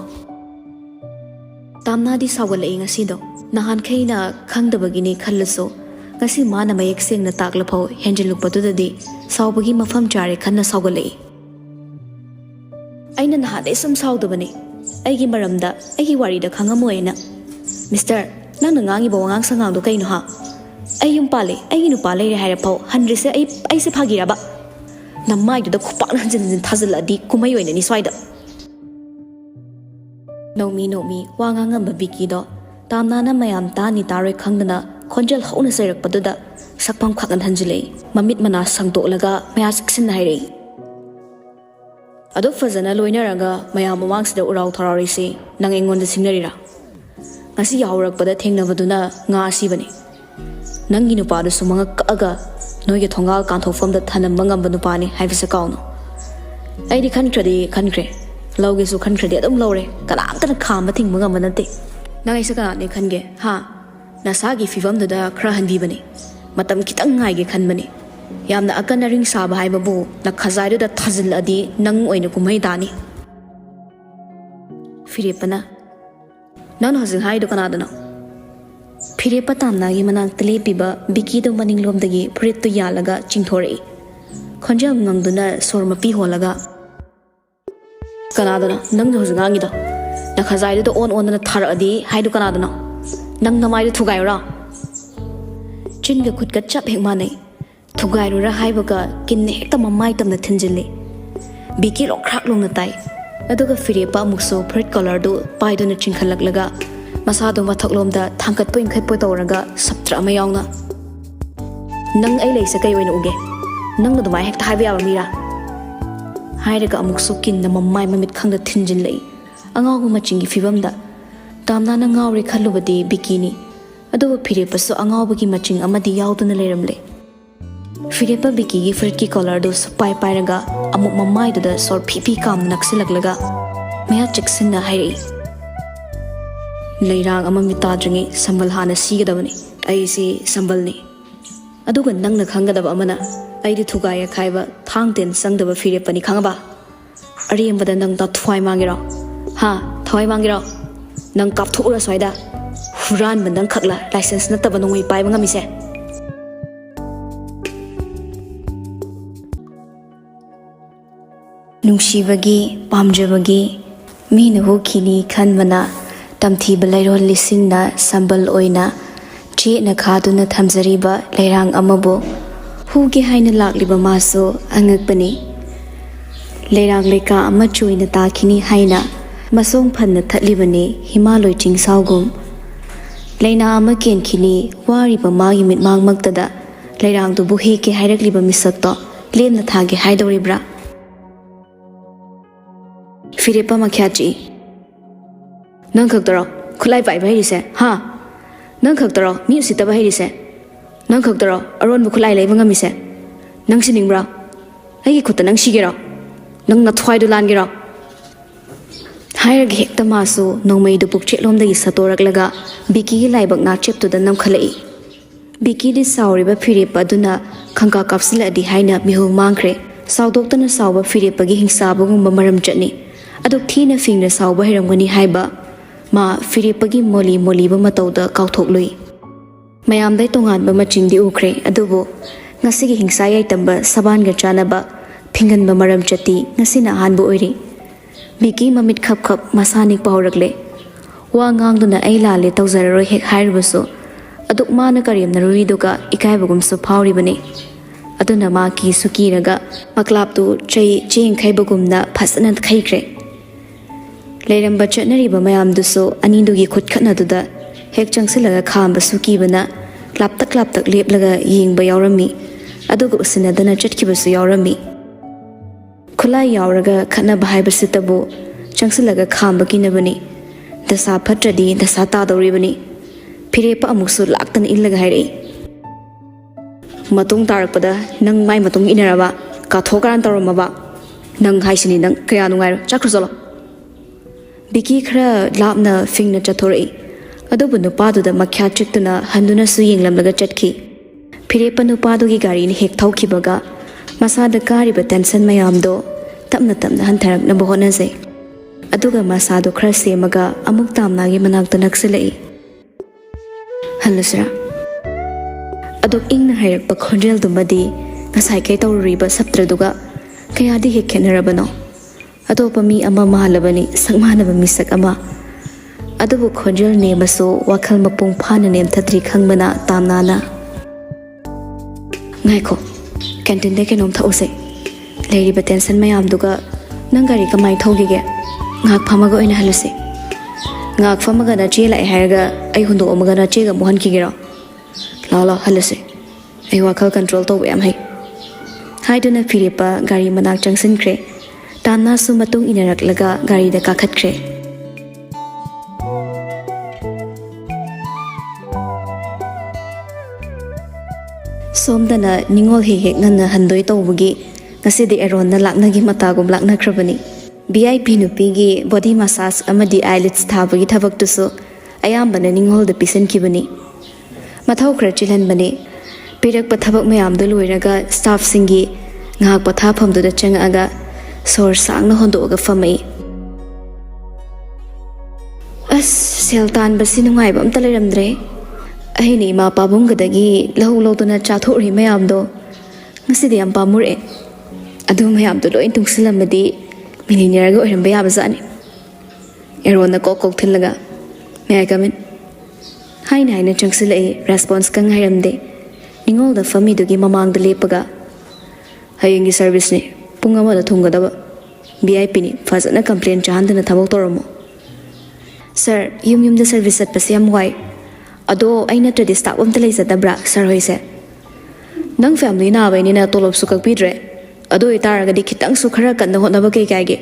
tamna di sawgal ai ngasi do nahan khaina khangdabagini khallaso ngasi mana mayek sengna takla phau henjeluk badudadi sawbagi mafam chare khanna sawgal ai aina naha de sam sawdabani aigi maramda aigi wari da khangamoina mister nang ngangi bawangang sangang do kaino ha ayum pale ayi nu pale re haira pau 100 se ai se phagira ba namai du da khupak nan jin thazala di kumai oina ni swaida nomi wanga ngam biki do tamna na mayam ta ni taroi khangdana khonjal hauna serak paduda sakpam khakan hanjile mamit mana sangto laga maya siksin haire ado fazana loina raga mayam mawang sida urau tharari se nang engon da singnarira ngasi yawrak pada thengnabaduna nga asibani nangi nupa du sumanga kaga noige thongal kanthofam da thanam mangam banu pani haibisa kauno aidi khankre lauge su khankre adum lore kanam tan kham thing mangam banate nangai sa kana ne khange ha nasagi fivam da khra hanbi bani matam kitang ngai ge khanbani yamna akana ring saba haiba bu na khazairu da thazil adi nang oina kumai dani firepana nan hozing hai do kana dana Phirepa tamna gi manak tele piba biki do maning lom dagi phurit tu yalaga chingthorei khonjam ngangduna sorma pi holaga kanadana nang hojingangi do na khazai do on na thar adi haidu kanadana nang namai do thugai ra chinga khut ka chap hek manai thugai ra haibaga kinne hekta mamai tamna thinjille biki ro khrak long na tai aduga phirepa mukso phurit color do pai do na chingkhalak laga masado mathaklom da thangkat poin khai poi tawraga saptra ma yauna nang ai leisa kai oina uge nang do mai hek thai ba mira hairaga amuk sukin na mammai mamit khangda thinjin lei angaw gu machingi fibam da tamna na ngawri khalubadi bikini adu phirepa so angaw bagi maching amadi yauduna leiramle phirepa biki gi fritki collar do pai raga amuk mammai da sor phi kam naksilaglaga maya chiksin na hairi leirang ama mitadringi sambal hana sigadabani ai si sambal ni aduga nangna khangadaba amana ꯑꯩꯗꯤ ꯊꯨꯒꯥꯏ ꯌꯥꯈꯥꯏꯕ ꯊꯥꯡ ten ꯆꯪꯗꯕ ꯐꯤꯔꯦꯞꯄꯅꯤ ꯈꯪꯉꯕ ꯑꯔꯦꯝꯕꯗ ꯅꯪ ꯊꯋꯥꯏ ꯃꯥꯡꯒꯦꯔꯣ ꯍꯥ ꯊꯋꯥꯏ ꯃꯥꯡꯒꯦꯔꯣ ꯅꯪ ꯀꯥꯞꯊꯣꯛꯎꯔ ꯁ꯭ꯋꯥꯏꯗ ꯍꯨꯔꯥꯟꯕ ꯅꯪ ꯈꯛꯂ ꯂꯥꯏꯁꯦꯟꯁ ꯅꯠꯇꯕ ꯅꯣꯡꯃꯩ ꯄꯥꯏꯕ ꯉꯝꯃꯤꯁꯦ ꯅꯨꯡꯁꯤꯕꯒꯤ ꯄꯥꯝꯖꯕꯒꯤ ꯃꯤꯅ ꯍꯨꯈꯤꯅꯤ ꯈꯟꯕꯅ ꯇꯝꯊꯤꯕ ꯂꯩꯔꯣꯜ ꯂꯤꯁꯤꯡꯅ ꯁꯝꯕꯜ ꯑꯣꯏꯅ ꯆꯦꯠꯅ ꯈꯥꯗꯨꯅ ꯊꯝꯖꯔꯤꯕ ꯂꯩꯔꯥꯡ ꯑꯃꯕꯨ ꯍꯨꯒꯦ ꯍꯥꯏꯅ ꯂꯥꯛꯂꯤꯕ ꯃꯥꯁꯨ ꯑꯉꯛꯄꯅꯤ ꯂꯩꯔꯥꯡ ꯂꯩꯀꯥ ꯑꯃ ꯆꯣꯏꯅ ꯇꯥꯈꯤꯅꯤ ꯍꯥꯏꯅ ꯃꯁꯣꯡ ꯐꯟꯅ ꯊꯠꯂꯤꯕꯅꯤ ꯍꯤꯃꯥꯂꯣꯏ ꯆꯤꯡꯁꯥꯎꯒꯨꯝ ꯂꯩꯅꯥ ꯑꯃ ꯀꯦꯟꯈꯤꯅꯤ ꯋꯥꯔꯤꯕ ꯃꯥꯒꯤ ꯃꯤꯠꯃꯥꯡꯃꯛꯇꯗ ꯂꯩꯔꯥꯡꯗꯨꯕꯨ ꯍꯦꯛꯀꯦ ꯍꯥꯏꯔꯛꯂꯤꯕ ꯃꯤꯁꯛꯇꯣ ꯂꯦꯝꯅ ꯊꯥꯒꯦ ꯍꯥꯏꯗꯧꯔꯤꯕ꯭ꯔꯥ ꯐꯤꯔꯦꯞꯄ ꯃꯈ꯭ꯌꯥꯆꯤ ꯅꯪ ꯈꯛꯇꯔꯣ ꯈꯨꯠꯂꯥꯏ ꯄꯥꯏꯕ ꯍꯩꯔꯤꯁꯦ ꯍꯥ ꯅꯪ ꯈꯛꯇꯔꯣ ꯃꯤ ꯎꯁꯤꯠꯇꯕ ꯍꯩꯔꯤꯁꯦ ꯅꯪ ꯈꯛꯇꯔꯣ ꯑꯔꯣꯟꯕ ꯈꯨꯠꯂꯥꯏ ꯂꯩꯕ ꯉꯝꯃꯤꯁꯦ ꯅꯪ ꯁꯤꯅꯤꯡꯕ꯭ꯔꯥ ꯑꯩꯒꯤ ꯈꯨꯠꯇ ꯅꯪ ꯁꯤꯒꯦꯔꯣ ꯅꯪ ꯅꯊ꯭ꯋꯥꯏꯗꯨ ꯂꯥꯟꯒꯦꯔꯣ ꯍꯥꯏꯔꯒ ꯍꯦꯛꯇ ꯃꯥꯁꯨ ꯅꯣꯡꯃꯩꯗꯨ ꯄꯨꯛꯆꯦꯠꯂꯣꯝꯗꯒꯤ ꯁꯠꯇꯣꯔꯛꯂꯒ ꯕꯤꯀꯤꯒꯤ ꯂꯥꯏꯕꯛ ꯅꯥꯆꯦꯞꯇꯨꯗ ꯅꯝꯈꯠꯂꯛꯏ ꯕꯤꯀꯤꯗꯤ ꯁꯥꯎꯔꯤꯕ ꯐꯤꯔꯦꯞꯄ ꯑꯗꯨꯅ ꯈꯪꯀꯥ ꯀꯥꯞꯁꯤꯜꯂꯛꯑꯗꯤ ꯍꯥꯏꯅ ꯃꯤꯍꯨꯜ ꯃꯥꯡꯈ꯭ꯔꯦ ꯁꯥꯎꯗꯣꯛꯇꯅ ꯁꯥꯎꯕ ꯐꯤꯔꯦꯞꯄꯒꯤ ꯍꯤꯡꯁꯥꯕꯒꯨꯝꯕ ꯃꯔꯝ ꯆꯠꯅꯤ ꯑꯗꯨꯛ ꯊꯤꯅ ꯐꯤꯡꯅ ꯁꯥꯎꯕ ꯍꯩꯔꯝꯒꯅꯤ ꯍꯥꯏꯕ ꯃꯥ ꯐꯤꯔꯦꯞꯄꯒꯤ ꯃꯣꯂꯤ ꯃꯣꯂꯤꯕ ꯃꯇꯧꯗ ꯀꯥꯎꯊꯣꯛꯂꯨꯏ ꯃꯌꯥꯝꯗꯩ ꯇꯣꯉꯥꯟꯕ ꯃꯆꯤꯡꯗꯤ ꯎꯈ꯭ꯔꯦ ꯑꯗꯨꯕꯨ ꯉꯁꯤꯒꯤ ꯍꯤꯡꯁꯥ ꯌꯥꯏꯇꯝꯕ ꯁꯕꯥꯟꯒ ꯆꯥꯅꯕ ꯐꯤꯡꯒꯟꯕ ꯃꯔꯝ ꯆꯠꯇꯤ ꯉꯁꯤꯅ ꯑꯍꯥꯟꯕ ꯑꯣꯏꯔꯤ ꯕꯤꯀꯤ ꯃꯃꯤꯠ ꯈꯞ ꯈꯞ ꯃꯁꯥ ꯅꯤꯛꯄ ꯍꯧꯔꯛꯂꯦ ꯋꯥ ꯉꯥꯡꯗꯨꯅ ꯑꯩ ꯂꯥꯜꯂꯦ ꯇꯧꯖꯔꯔꯣꯏ ꯍꯦꯛ ꯍꯥꯏꯔꯨꯕꯁꯨ ꯑꯗꯨꯛ ꯃꯥꯅ ꯀꯔꯦꯝꯅꯔꯨꯔꯤꯗꯨꯒ ꯏꯀꯥꯏꯕꯒꯨꯝꯁꯨ ꯐꯥꯎꯔꯤꯕꯅꯤ ꯑꯗꯨꯅ ꯃꯥ ꯀꯤꯁꯨ ꯀꯤꯔꯒ ꯃꯀ꯭ꯂꯥꯞꯇꯨ ꯆꯦꯡ ꯈꯩꯕꯒꯨꯝꯅ ꯐꯖꯅ ꯈꯩꯈ꯭ꯔꯦ ꯂꯩꯔꯝꯕ ꯆꯠꯅꯔꯤꯕ ꯃꯌꯥꯝꯗꯨꯁꯨ ꯑꯅꯤꯗꯨꯒꯤ ꯈꯨꯠꯈꯠꯅꯗꯨꯗ ꯍꯦꯛ ꯆꯪꯁꯤꯜꯂꯒ ꯈꯥꯝꯕꯁꯨ ꯀꯤꯕꯅ ꯂꯥꯞꯇꯛ ꯂꯥꯞꯇꯛ ꯂꯦꯞꯂꯒ ꯌꯦꯡꯕ ꯌꯥꯎꯔꯝꯃꯤ ꯑꯗꯨꯒ ꯎꯁꯤꯟꯅꯗꯅ ꯆꯠꯈꯤꯕꯁꯨ ꯌꯥꯎꯔꯝꯃꯤ ꯈꯨꯠꯂꯥꯏ ꯌꯥꯎꯔꯒ ꯈꯠꯅꯕ ꯍꯥꯏꯕꯁꯤꯇꯕꯨ ꯆꯪꯁꯤꯜꯂꯒ ꯈꯥꯝꯕ ꯀꯤꯅꯕꯅꯤ ꯗꯁꯥ ꯐꯠꯇ꯭ꯔꯗꯤ ꯗꯁꯥ ꯇꯥꯗꯧꯔꯤꯕꯅꯤ ꯐꯤꯔꯦꯞꯄ ꯑꯃꯨꯛꯁꯨ ꯂꯥꯛꯇꯅ ꯏꯜꯂꯒ ꯍꯥꯏꯔꯛꯏ ꯃꯇꯨꯡ ꯇꯥꯔꯛꯄꯗ ꯅꯪ ꯃꯥꯏ ꯃꯇꯨꯡ ꯏꯟꯅꯔꯕ ꯀꯥꯊꯣꯛ ꯀꯥꯔꯟ ꯇꯧꯔꯝꯃꯕ ꯅꯪ ꯍꯥꯏꯁꯤꯅꯤ ꯅꯪ ꯀꯌꯥ ꯅꯨꯡꯉꯥꯏꯔꯣ ꯆꯠꯈ꯭ꯔꯣ ꯆꯠꯂꯣ ꯕꯤꯀꯤ ꯈꯔ ꯂꯥꯞꯅ ꯐꯤꯡꯅ ꯆꯠꯊꯣꯔꯛꯏ ꯑꯗꯨꯕꯨ ꯅꯨꯄꯥꯗꯨꯗ ꯃꯈ꯭ꯌꯥ ꯆꯤꯛꯇꯨꯅ ꯍꯟꯗꯨꯅꯁꯨ ꯌꯦꯡꯂꯝꯂꯒ ꯆꯠꯈꯤ ꯐꯤꯔꯦꯞꯄ ꯅꯨꯄꯥꯗꯨꯒꯤ ꯒꯥꯔꯤꯅ ꯍꯦꯛ ꯊꯧꯈꯤꯕꯒ ꯃꯁꯥꯗ ꯀꯥꯔꯤꯕ ꯇꯦꯟꯁꯟ ꯃꯌꯥꯝꯗꯣ ꯇꯞꯅ ꯇꯞꯅ ꯍꯟꯊꯔꯛꯅꯕ ꯍꯣꯠꯅꯖꯩ ꯑꯗꯨꯒ ꯃꯁꯥꯗꯣ ꯈꯔ ꯁꯦꯝꯃꯒ ꯑꯃꯨꯛ ꯇꯥꯝꯅꯥꯒꯤ ꯃꯅꯥꯛꯇ ꯅꯛꯁꯤꯜꯂꯛꯏ ꯍꯜꯂꯁꯤꯔꯥ ꯑꯗꯨꯛ ꯏꯪꯅ ꯍꯥꯏꯔꯛꯄ ꯈꯣꯟꯖꯦꯜꯗꯨꯃꯗꯤ ꯉꯁꯥꯏꯈꯩ ꯇꯧꯔꯨꯔꯤꯕ ꯁꯞꯇ꯭ꯔꯗꯨꯒ ꯀꯌꯥꯗꯤ ꯍꯦꯛ ꯈꯦꯠꯅꯔꯕꯅꯣ ꯑꯇꯣꯞꯄ ꯃꯤ ꯑꯃ ꯃꯥꯜꯂꯕꯅꯤ ꯁꯛ ꯃꯥꯟꯅꯕ ꯃꯤꯁꯛ ꯑꯃ ꯑꯗꯨꯕꯨ ꯈꯣꯟꯖꯦꯜ ꯅꯦꯝꯕꯁꯨ ꯋꯥꯈꯜ ꯃꯄꯨꯡ ꯐꯥꯅ ꯅꯦꯝꯊꯗ꯭ꯔꯤ ꯈꯪꯕꯅ ꯇꯥꯝꯅꯥꯅ ꯉꯥꯏꯈꯣ ꯀꯦꯟꯇꯤꯟꯗꯩ ꯀꯩꯅꯣꯝ ꯊꯛꯎꯁꯦ ꯂꯩꯔꯤꯕ ꯇꯦꯟꯁꯟ ꯃꯌꯥꯝꯗꯨꯒ ꯅꯪ ꯒꯥꯔꯤ ꯀꯃꯥꯏꯅ ꯊꯧꯈꯤꯒꯦ ꯉꯥꯏꯍꯥꯛ ꯐꯝꯃꯒ ꯑꯣꯏꯅ ꯍꯜꯂꯁꯤ ꯉꯥꯏꯍꯥꯛ ꯐꯝꯃꯒ ꯅꯆꯦ ꯂꯥꯛꯑꯦ ꯍꯥꯏꯔꯒ ꯑꯩ ꯍꯨꯟꯗꯣꯛꯑꯝꯃꯒ ꯅꯆꯦꯒ ꯑꯃꯨꯛ ꯍꯟꯈꯤꯒꯦꯔꯣ ꯂꯥꯛꯑꯣ ꯂꯥꯛꯑꯣ ꯍꯜꯂꯁꯤ ꯑꯩ ꯋꯥꯈꯜ ꯀꯟꯇ꯭ꯔꯣꯜ ꯇꯧꯕ ꯌꯥꯝ ꯍꯩ ꯍꯥꯏꯗꯨꯅ ꯐꯤꯔꯦꯞꯄ ꯒꯥꯔꯤ ꯃꯅꯥꯛ ꯆꯪꯁꯤꯟꯈ꯭ꯔꯦ ꯇꯥꯝꯅꯥꯁꯨ ꯃꯇꯨꯡ ꯏꯟꯅꯔꯛꯂꯒ ꯒꯥꯔꯤꯗ ꯀꯥꯈꯠꯈ꯭ꯔꯦ ꯁꯣꯝꯗꯅ ꯅꯤꯡꯉꯣꯜ ꯍꯦꯛ ꯍꯦꯛ ꯉꯟꯅ ꯍꯟꯗꯣꯏ ꯇꯧꯕꯒꯤ ꯉꯁꯤꯗꯤ ꯑꯦꯔꯣꯟꯅ ꯂꯥꯛꯅꯒꯤ ꯃꯇꯥꯒꯨꯝ ꯂꯥꯛꯅꯈ꯭ꯔꯕꯅꯤ VIP ꯅꯨꯄꯤꯒꯤ ꯕꯣꯗꯤ ꯃꯁꯥꯖ ꯑꯃꯗꯤ ꯑꯥꯏꯂꯤꯠꯁ ꯊꯥꯕꯒꯤ ꯊꯕꯛꯇꯨꯁꯨ ꯑꯌꯥꯝꯕꯅ ꯅꯤꯡꯉꯣꯜꯗ ꯄꯤꯁꯤꯟꯈꯤꯕꯅꯤ ꯃꯊꯧ ꯈꯔ ꯆꯤꯜꯍꯟꯕꯅꯤ ꯄꯤꯔꯛꯄ ꯊꯕꯛ ꯃꯌꯥꯝꯗꯨ ꯂꯣꯏꯔꯒ ꯁ꯭ꯇꯥꯐꯁꯤꯡꯒꯤ ꯉꯥꯏꯍꯥꯛ ꯄꯣꯊꯥꯐꯝꯗꯨꯗ ꯆꯪꯉꯛꯑꯒ ꯁꯣꯔ ꯁꯥꯡꯅ ꯍꯣꯟꯗꯣꯛꯑꯒ ꯐꯝꯃꯛꯏ ꯑꯁ ꯁꯦꯜ ꯇꯥꯟꯕꯁꯤ ꯅꯨꯡꯉꯥꯏꯕ ꯑꯝꯇ ꯂꯩꯔꯝꯗ꯭ꯔꯦ ꯑꯩꯅ ꯏꯃꯥ ꯄꯥꯕꯨꯡꯒꯗꯒꯤ ꯂꯧ ꯂꯧꯗꯨꯅ ꯆꯥꯊꯣꯛꯎꯔꯤ ꯃꯌꯥꯝꯗꯣ ꯉꯁꯤꯗꯤ ꯌꯥꯝ ꯄꯥꯝꯃꯨꯔꯛꯑꯦ ꯑꯗꯨ ꯃꯌꯥꯝꯗꯣ ꯂꯣꯏ ꯇꯨꯡꯁꯤꯜꯂꯝꯃꯗꯤ ꯃꯤꯂꯤꯅꯤꯌꯔꯒ ꯑꯣꯏꯔꯝꯕ ꯌꯥꯕꯖꯥꯠꯅꯤ ꯑꯦꯔꯣꯟꯅ ꯀꯣꯛ ꯀꯣꯛ ꯊꯤꯜꯂꯒ ꯃꯦ ꯑꯥꯏ ꯀꯝ ꯏꯟ ꯍꯥꯏꯅ ꯆꯪꯁꯤꯜꯂꯛꯏ ꯔꯦꯁꯄꯣꯟꯁꯀ ꯉꯥꯏꯔꯝꯗꯦ ꯅꯤꯡꯉꯣꯜꯗ ꯐꯝꯃꯤꯗꯨꯒꯤ ꯃꯃꯥꯡꯗ ꯂꯦꯞꯄꯒ ꯍꯌꯦꯡꯒꯤ ꯁꯥꯔꯚꯤꯁꯅꯤ ꯄꯨꯡ 1ꯗ ꯊꯨꯡꯒꯗꯕ VIPꯅꯤ ꯐꯖꯅ ꯀꯝꯄ꯭ꯂꯦꯟ ꯆꯥꯍꯟꯗꯅ ꯊꯕꯛ ꯇꯧꯔꯝꯃꯣ ꯁꯥꯔ ꯌꯨꯝꯗ ꯁꯥꯔꯚꯤꯁ ꯆꯠꯄꯁꯦ ꯌꯥꯝ ꯋꯥꯏ ꯑꯗꯣ ꯑꯩ ꯅꯠꯇ꯭ꯔꯗꯤ ꯁ꯭ꯇꯥꯐ ꯑꯝꯇ ꯂꯩꯖꯗꯕ꯭ꯔꯥ ꯁꯥꯔ ꯍꯣꯏꯁꯦ ꯅꯪ ꯐꯦꯃꯤꯂꯤ ꯅꯥꯕꯩꯅꯤꯅ ꯇꯣꯂꯣꯞꯁꯨ ꯀꯛꯄꯤꯗ꯭ꯔꯦ ꯑꯗꯨ ꯑꯣꯏꯇꯥꯔꯒꯗꯤ ꯈꯤꯇꯪꯁꯨ ꯈꯔ ꯀꯟꯅ ꯍꯣꯠꯅꯕ ꯀꯩ ꯀꯥꯏꯒꯦ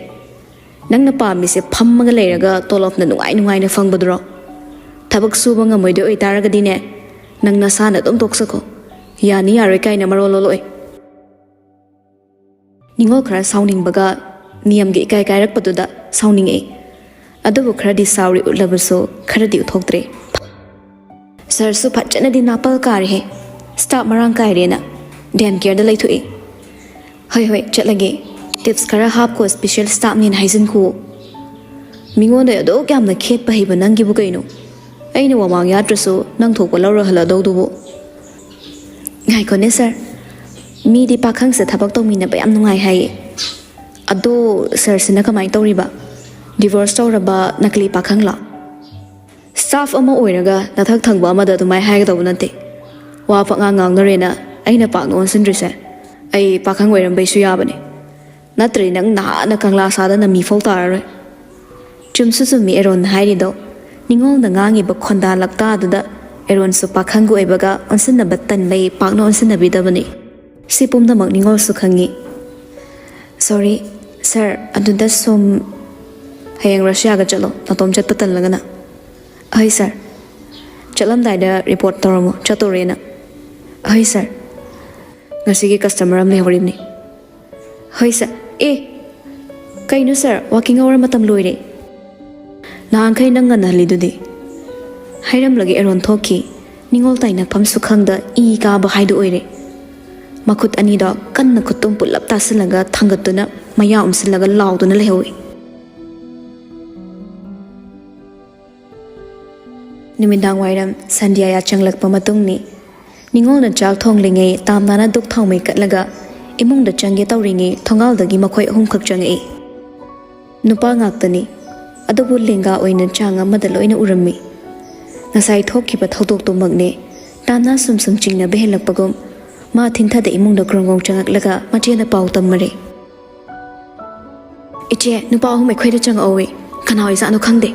ꯅꯪꯅ ꯄꯥꯝꯃꯤꯁꯦ ꯐꯝꯃꯒ ꯂꯩꯔꯒ ꯇꯣꯂꯣꯞꯅ ꯅꯨꯡꯉꯥꯏꯅ ꯐꯪꯕꯗꯨꯔꯣ ꯊꯕꯛ ꯁꯨꯕ ꯉꯝꯃꯣꯏꯗꯣꯏ ꯑꯣꯏꯇꯥꯔꯒꯗꯤꯅꯦ ꯅꯪ ꯅꯁꯥꯅ ꯑꯗꯨꯝ ꯇꯣꯛꯆꯈꯣ ꯌꯥꯅꯤ ꯌꯥꯔꯣꯏ ꯀꯥꯏꯅ ꯃꯔꯣꯜ ꯂꯣꯜꯂꯛꯑꯣꯏ ꯅꯤꯡꯉꯣꯜ ꯈꯔ ꯁꯥꯎꯅꯤꯡꯕꯒ ꯅꯤꯌꯝꯒꯤ ꯏꯀꯥꯏ ꯀꯥꯏꯔꯛꯄꯗꯨꯗ ꯁꯥꯎꯅꯤꯡꯉꯛꯏ ꯑꯗꯨꯕꯨ ꯈꯔꯗꯤ ꯁꯥꯎꯔꯤ ꯎꯠꯂꯕꯁꯨ ꯈꯔꯗꯤ ꯎꯠꯊꯣꯛꯇ꯭ꯔꯦ ꯁꯥꯔꯁꯨ ꯐꯖꯅꯗꯤ ꯅꯥꯄꯜ ꯀꯥꯔꯦꯍꯦ ꯁ꯭ꯇꯥꯐ ꯃꯔꯥꯡ ꯀꯥꯏꯔꯦꯅ ꯗꯦꯝ ꯀꯦꯌꯔꯗ ꯂꯩꯊꯣꯛꯏ Hoi hoi chatlage tips khara hap ko special staff nin haizin khu mingon da do kyam na khet pa hiba nang gi bu kaino aina wa mang ya trasu nang thok pa lawra hala do du bu ngai ko ne sir mi di pakhang se thabak to mi na ba yam nungai hai ado sir sina kamai tori ba divorce to ba nakli pakhang la staff ama oiraga nathak thangba ama da tumai hai ga do nate wa pa ngang na rena aina pa non sin rise ai pakhang oiram bai su ya bane natri nang na na kangla sa da na mi fol tar chum su su mi eron hai ri do ningol na ngangi ba khonda lakta du da eron su pakhang go ebaga onsin na batan lai pak no onsin na bi da bane sipum da mak ningol su khangi sorry sir adu da som hayang Russia ga chalo na tom chat patan lagana ai sir chalam dai da report toromo chatorena ai sir ngasi gi customer am le horim ni ai sir kaino sir working hour matam loire nang khai nang na li du di hairam lagi eron thoki ningol tai na pham su khang da I ka ba hai du oire makut ani da kan na kutum pulap ta silaga thangatuna maya umsilaga lauduna lehowi nimindang wairam sandia ya changlakpa matung ni ningol na chak thong lingai tamna na duk thong mai katlaga imung da changge tawringi thongal dagi makhoi ahum khak changai nupa ngaktani adubu lenga oina chang amada loina urammi ngasai thokkiba thodok to magne tamna sumsum chingna behelakpagum ma thintha da imung da krongong changaklaga machena pau tammare iche nupa ahum mai khoida chang awe kana oisa anu khangde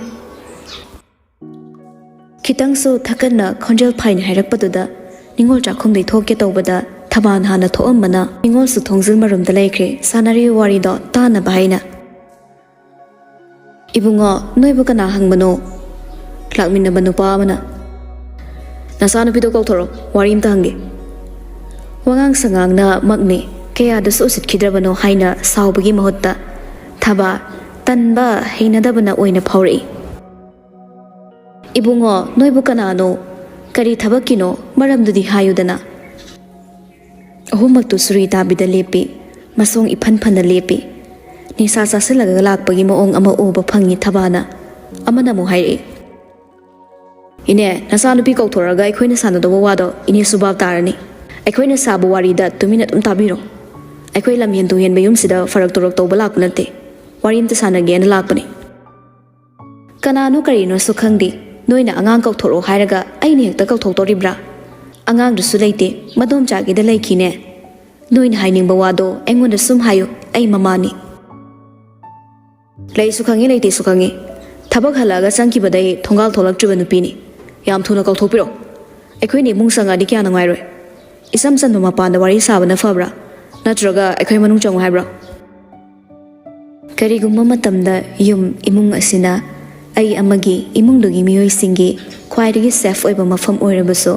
kitang so thakana khonjal phain hairakpaduda ningol chakhong dei thokke tawbada thaban hana thoamana ningol su thongjil marum da laikre sanari wari do tana baina ibungo noibu kana hangbano lakminna banupa amana nasanu pido kauthoro wari imta hange wangang sangang na magne kaya da so sit khidrabano haina saubagi mahutta thaba tanba heinadabana oina phawri ibungo noibu kanano kari thabakino maramdudi hayudana ahumak tu suri tabida lepi masong iphan phana lepi nisa sasilaga lakpagi moong ama uba phangi thabana amana mo hairi ine nasanu pi kokthораga aikhoina sanadawa wado ine subab tarani aikhoina sabu wari da tumina tum tabiro aikhoi lam hen du hen bayum sida farak torok to balak nate warim ta sanage na lakpani kanano karino sukhangdi noina angang kokthoro hairaga aini hekta kokthok toribra angang du su leite madom chagi da laikine noina haining bawado engon da sum hayo ai mamani lai sukhangi leite sukhangi thabak halaga sangki badai thongal tholak triba nupini yam thuna kokthopiro aikhoi ni mungsanga di kya nangai roi isam san ma pa da wari sabana fabra natraga aikhoi manung chang haibra kari gumma matamda yum imung asina ai amagi imungdugi miyoi singi khwaidagi safe oiba mafam oirabaso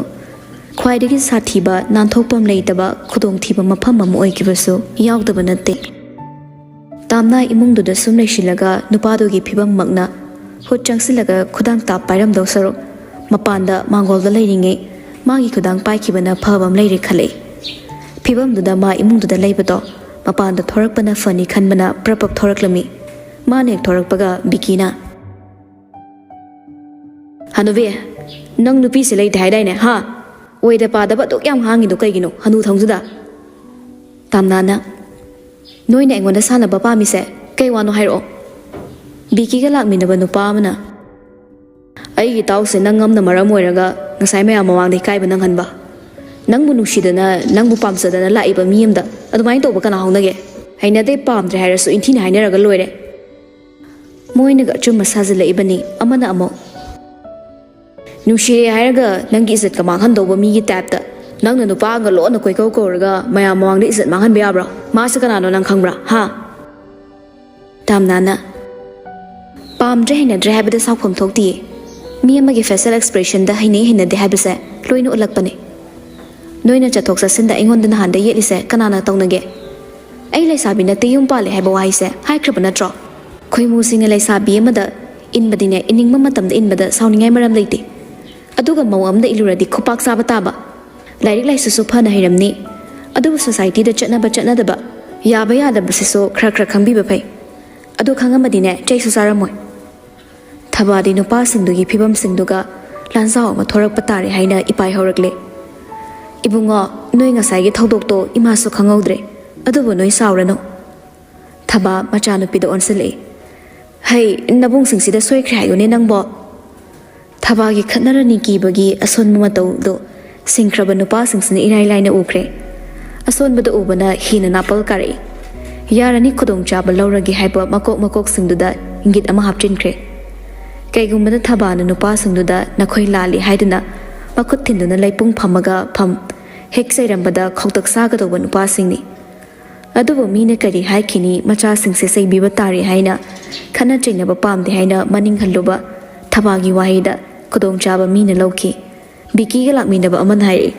khwaidagi sathiba nanthokpam leitaba khudong thiba mafam am oikibaso yaudaba natte tamna imungdu da sumlei shilaga nupadogi phibam magna hotchangsilaga khudang ta pairam dosaro mapanda mangol da leiringe magi khudang paikibana phabam leire khale phibam duda ma imungdu da leibado mapanda thorakpana fani khanbana prapap thoraklami manek thorakpaga bikina hanuve nang nupi se leite haidai ne ha oida padaba dok yam hangi do kaigino hanu thongjuda tamnana noina engona sana bapa mi se kai wano hairo biki ga lakminaba nupa amana ai gi taw se nangam na maram oiraga ngasai maya mawang dei kai ba nang hanba nangbu nusidana nangbu pamsadana laiba miyamda adumai to ba kana haunage haina dei pamdre hairasu inthina hainaraga loire moina ga chuma sajila ibani amana amo nushire hairaga nangi izat ka manghan do ba mi gi tap ta nangna nupa ga lo na koi kau koraga maya mawang dei izat manghan be abra ma sa kana no nang khangbra ha tamnana pamdre haina dre habida sakhom thokti mi amagi facial expression da haine hina de habise loina ulakpane noina chathok sasinda ingon dana handa yelise kanana tawnage ai laisabi na teyum pale haiba waise haikrabana tro khoimu singa laisabi amada inbadine iningma matamda inbada sauningai maram leite aduga mawamda iluradi khopak saba taba lairik laisu su phana hiramni adubu society da chatnaba chatnadaba Yaba yadabasiso khra khangbiba phai. Adu khangamadine chaisu saramoy. Thabadi nupasingdugi phibamsingduga lanzao ama thorakpa tare haina ipai horakle. Ibungo noi ngasai gi thodokto imasu khangaudre. Adubu noi saurano. Thaba machanupido onsile. Hey, nabung singsida soikre hayone nangbo. Thabagi khatnarani kibagi ason mamatau do singkraba nupasingsina irai laina ukre. Ason bada ubana hina napal kare. Yarani kudong chaba lauragi haiba makok singduda ingit ama hapchinkre. Kaigumbada thabana nupasingduda nakhoi lali haiduna makut tinduna laipung phamaga pham heksairam khoktak sagadauba nupasingni. Adubu mina kari haikini macha singse saibiba tari haina khana chainaba pamde haina maning halluba thabagi wahida kudong chaba mina lauki. Biki ga lakminaba aman hai.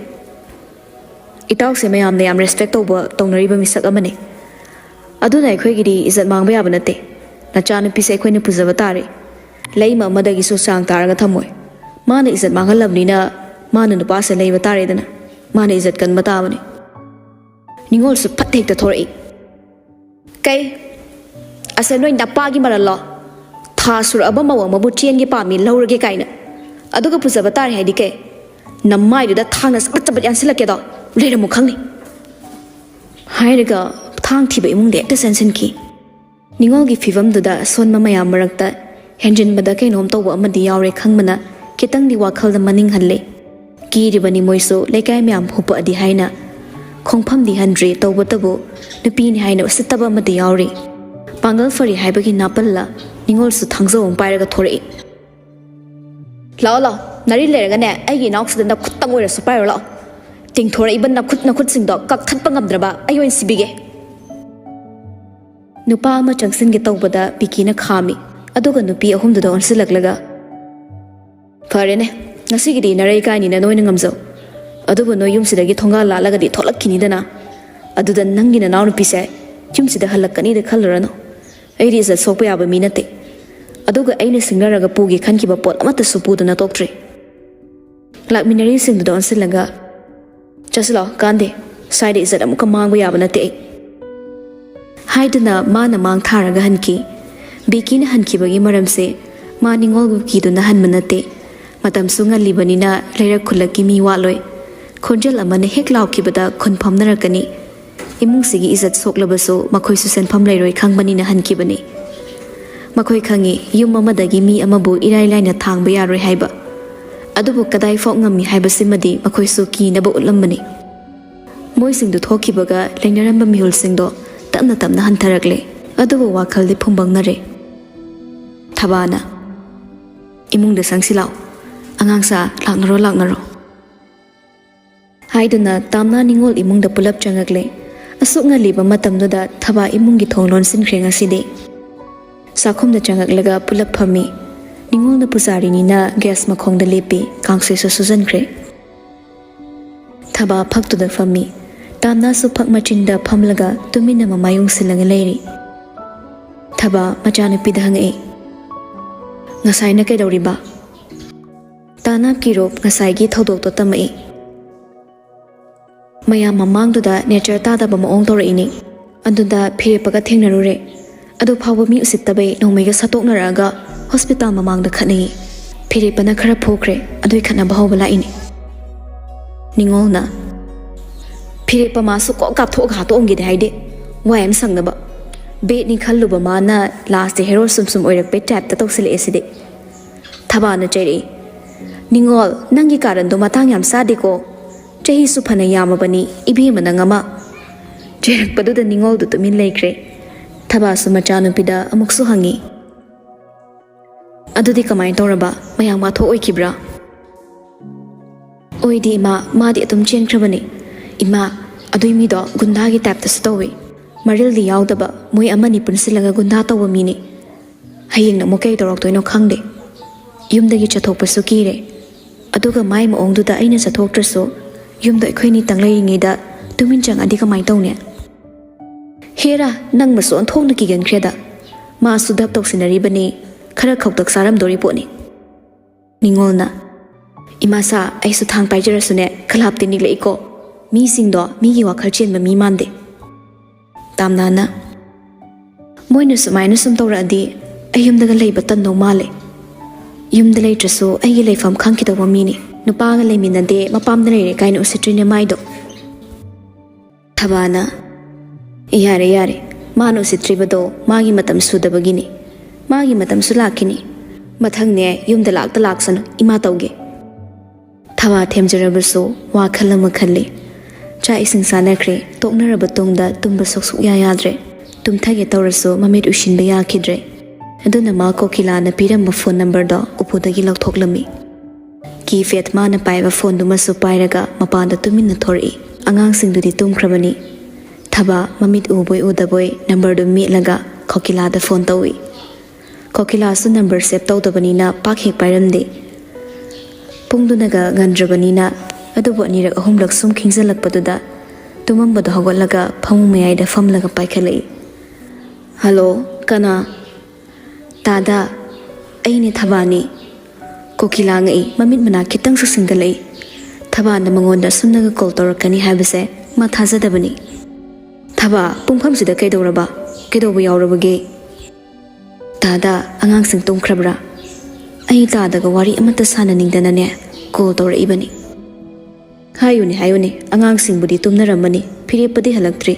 Itaw se mayam ne am respect toba tongnariba misak amane. Aduna akhoi izat mangba yaba nate. Nachanu pise akhoi ne puzaba tare. Laima madagi so sang taraga thamoy. Mana izat mangalabnina mana nupa se leiba tare dana. Mana izat kan matabane. Ningol su phat hekta thorai. Kai asa noi napagi marallo. Tha sur aba mawa mabu chiengi pami laurage kaina. Aduga puzaba tare haidi ke. Namai da thangna sakchabat yansilake da. Lera mukhangni. Hairaga thang thiba imungde ekta sensen ki. Ningol gi fivam duda sonma mayam marakta henjin bada kainom tawba amadi yaure khangmana kitang di wakhal da maning hanle. Ki ribani moiso lekai myam hupa adi haina. Khongpham di handre tawba tabu nupi ni haina sitaba amadi yaure. Pangal fari haibagi napalla ningol su thangzo pairaga thore. Lao lao nari leraga ne aigi nauksa da khutang oira su pairo lao. Ting thora iban nakut singdo kak khatpa ngamdraba ayon sibige. Nupa ama changsin ge tawbada bikina khami aduga nupi ahumduda onsilaklaga. Farene ngasigidi narai kaini na noina ngamzo. Adubu no yumsidagi thonga lalagadi tholakkini dana. Aduda nangina naw nupi se yumsida halakkani de khalrano. Airi izat sokpa yaba mi nate. Aduga aina singnaraga pugi khankiba pot amata supudana toktre. Lakminari singduda onsilaga. Chaslo kande side izat amuka mangba yaba nate. Haiduna mana mang tharaga hanki. Bikina hankibagi maramse ma ningol giduna hanmanate. Matam sunga libanina leira khulaki mi waloi. Khonjal amane hek laukibada khonpham narakani. Imungsigi izat soklabaso makhoi su senpham leiroi khangbanina hankibani. Makhoi khangi yum amadagi mi amabu irai laina thangba yaroi haiba. Adubu kadai fok ngami haibasimadi makhoi su kinaba utlambani. Moisingdu thokibaga lainaramba mihulsingdo tamna hantarakle. Adubu wakhaldi phumbangnare. Thabana imungda sangsilaw angangsa laknaro. Haiduna tamna ningol imungda pulap changakle. Asuk nga liba matamduda thaba imungi thonglon sinkhre ngasidi. Sakhumda changaklaga pulap phami. Ningol na pusari nina gas makhongda lepi kangsoi sa suzankre. Thaba phaktuda phami. Tamna su phak machinda phamlaga tumina mamayung silaga leiri. Thaba machanupida hangai. Ngasai na kaidawriba. Tanap kirop ngasai gi thodok to tamai. Mayam mamangduda nature tadaba maong tawraini. Anduda phirepaga thengnarure. Adu phawba mi usittabai nongmaiga satoknaraga hospital mamangda khanai. Phirepana khara phokre adui khanaba hawba laini. Ningolna Phirepa masu ko kapthok hatonggi de haide. Wayam sangnaba. Be ni khalluba mana last hero sumsum oirakpe tap ta toksile eside. Thabana cheri. Ningol nangi karan do matang yam sade ko. Chahi su phana yamabani ibi manangama. Jerak paduda ningol du tumin laikre. Thaba su machanupida amuksu hangi. Adudi kamay tawraba mayang matho oikibra. Oidi ima madi atum chenkhrabani. Ima adui mi do gundagi tap ta stawi. Maril di yaudaba moi amani punsilaga gunda tawba mini. Haying na mokay toroktoy no khangde. Yumdagi chathokpasu kire. Aduga mai maongduda aina chathoktraso yumda ikhoini tanglaringida tuminchang adi kamay tawne. Hera nang maso anthongna kigan kreda. Ma sudap toksinaribani khara khoktak saram dori poni. Ningolna imasa aisu thang paijarasune khalapti niglei ko. Mi singdo mi gi wakhal chenba mi mande. Tamnana Moina sumaina sum tawradi ayumdaga leiba tanno male yumda leitrasu aigi leifam khangkidaba mini nupaga leiminade mapamda leire kaina usitrine maido Thabana Yare yare mano usitribado magi matam sudabagini magi matam sulakini mathangne yumda lakta laksanu ima tawge Thaba themjarabasu wa khalama khalli cha ising sanakre toknaraba tongda tumba soksuk ya yadre tumthage tawrasu mamit ushinba yakidre aduna ma kokila na piramba phone number do upudagi lakthoklami ki fet ma na paiba phone duma su pairaga mapanda tuminna thori angang singdudi tumkhrabani Thaba mamit uboi udaboy number do mi laga kokila da phone tawi kokila su number save tawdabani na pakhe pairamde pungdunaga gandrabanina adubo anirak ahumlak sum khingjalakpaduda tumambado hawalaga phamu mayai famlaga paikhalai Hello kana Tada aine Thabani kokila ngai mamit mana kitang su singalai Thaba na mangonda sumnaga call tawrakani habase ma thajadabani Thaba pungpham sida kaidoraba kaidobu yaurabage Tada angang sing tongkhrabra ai tadaga wari amata sananingdana ne call tawraibani Hayuni angang sing budi tumnaramani phirepadi halaktri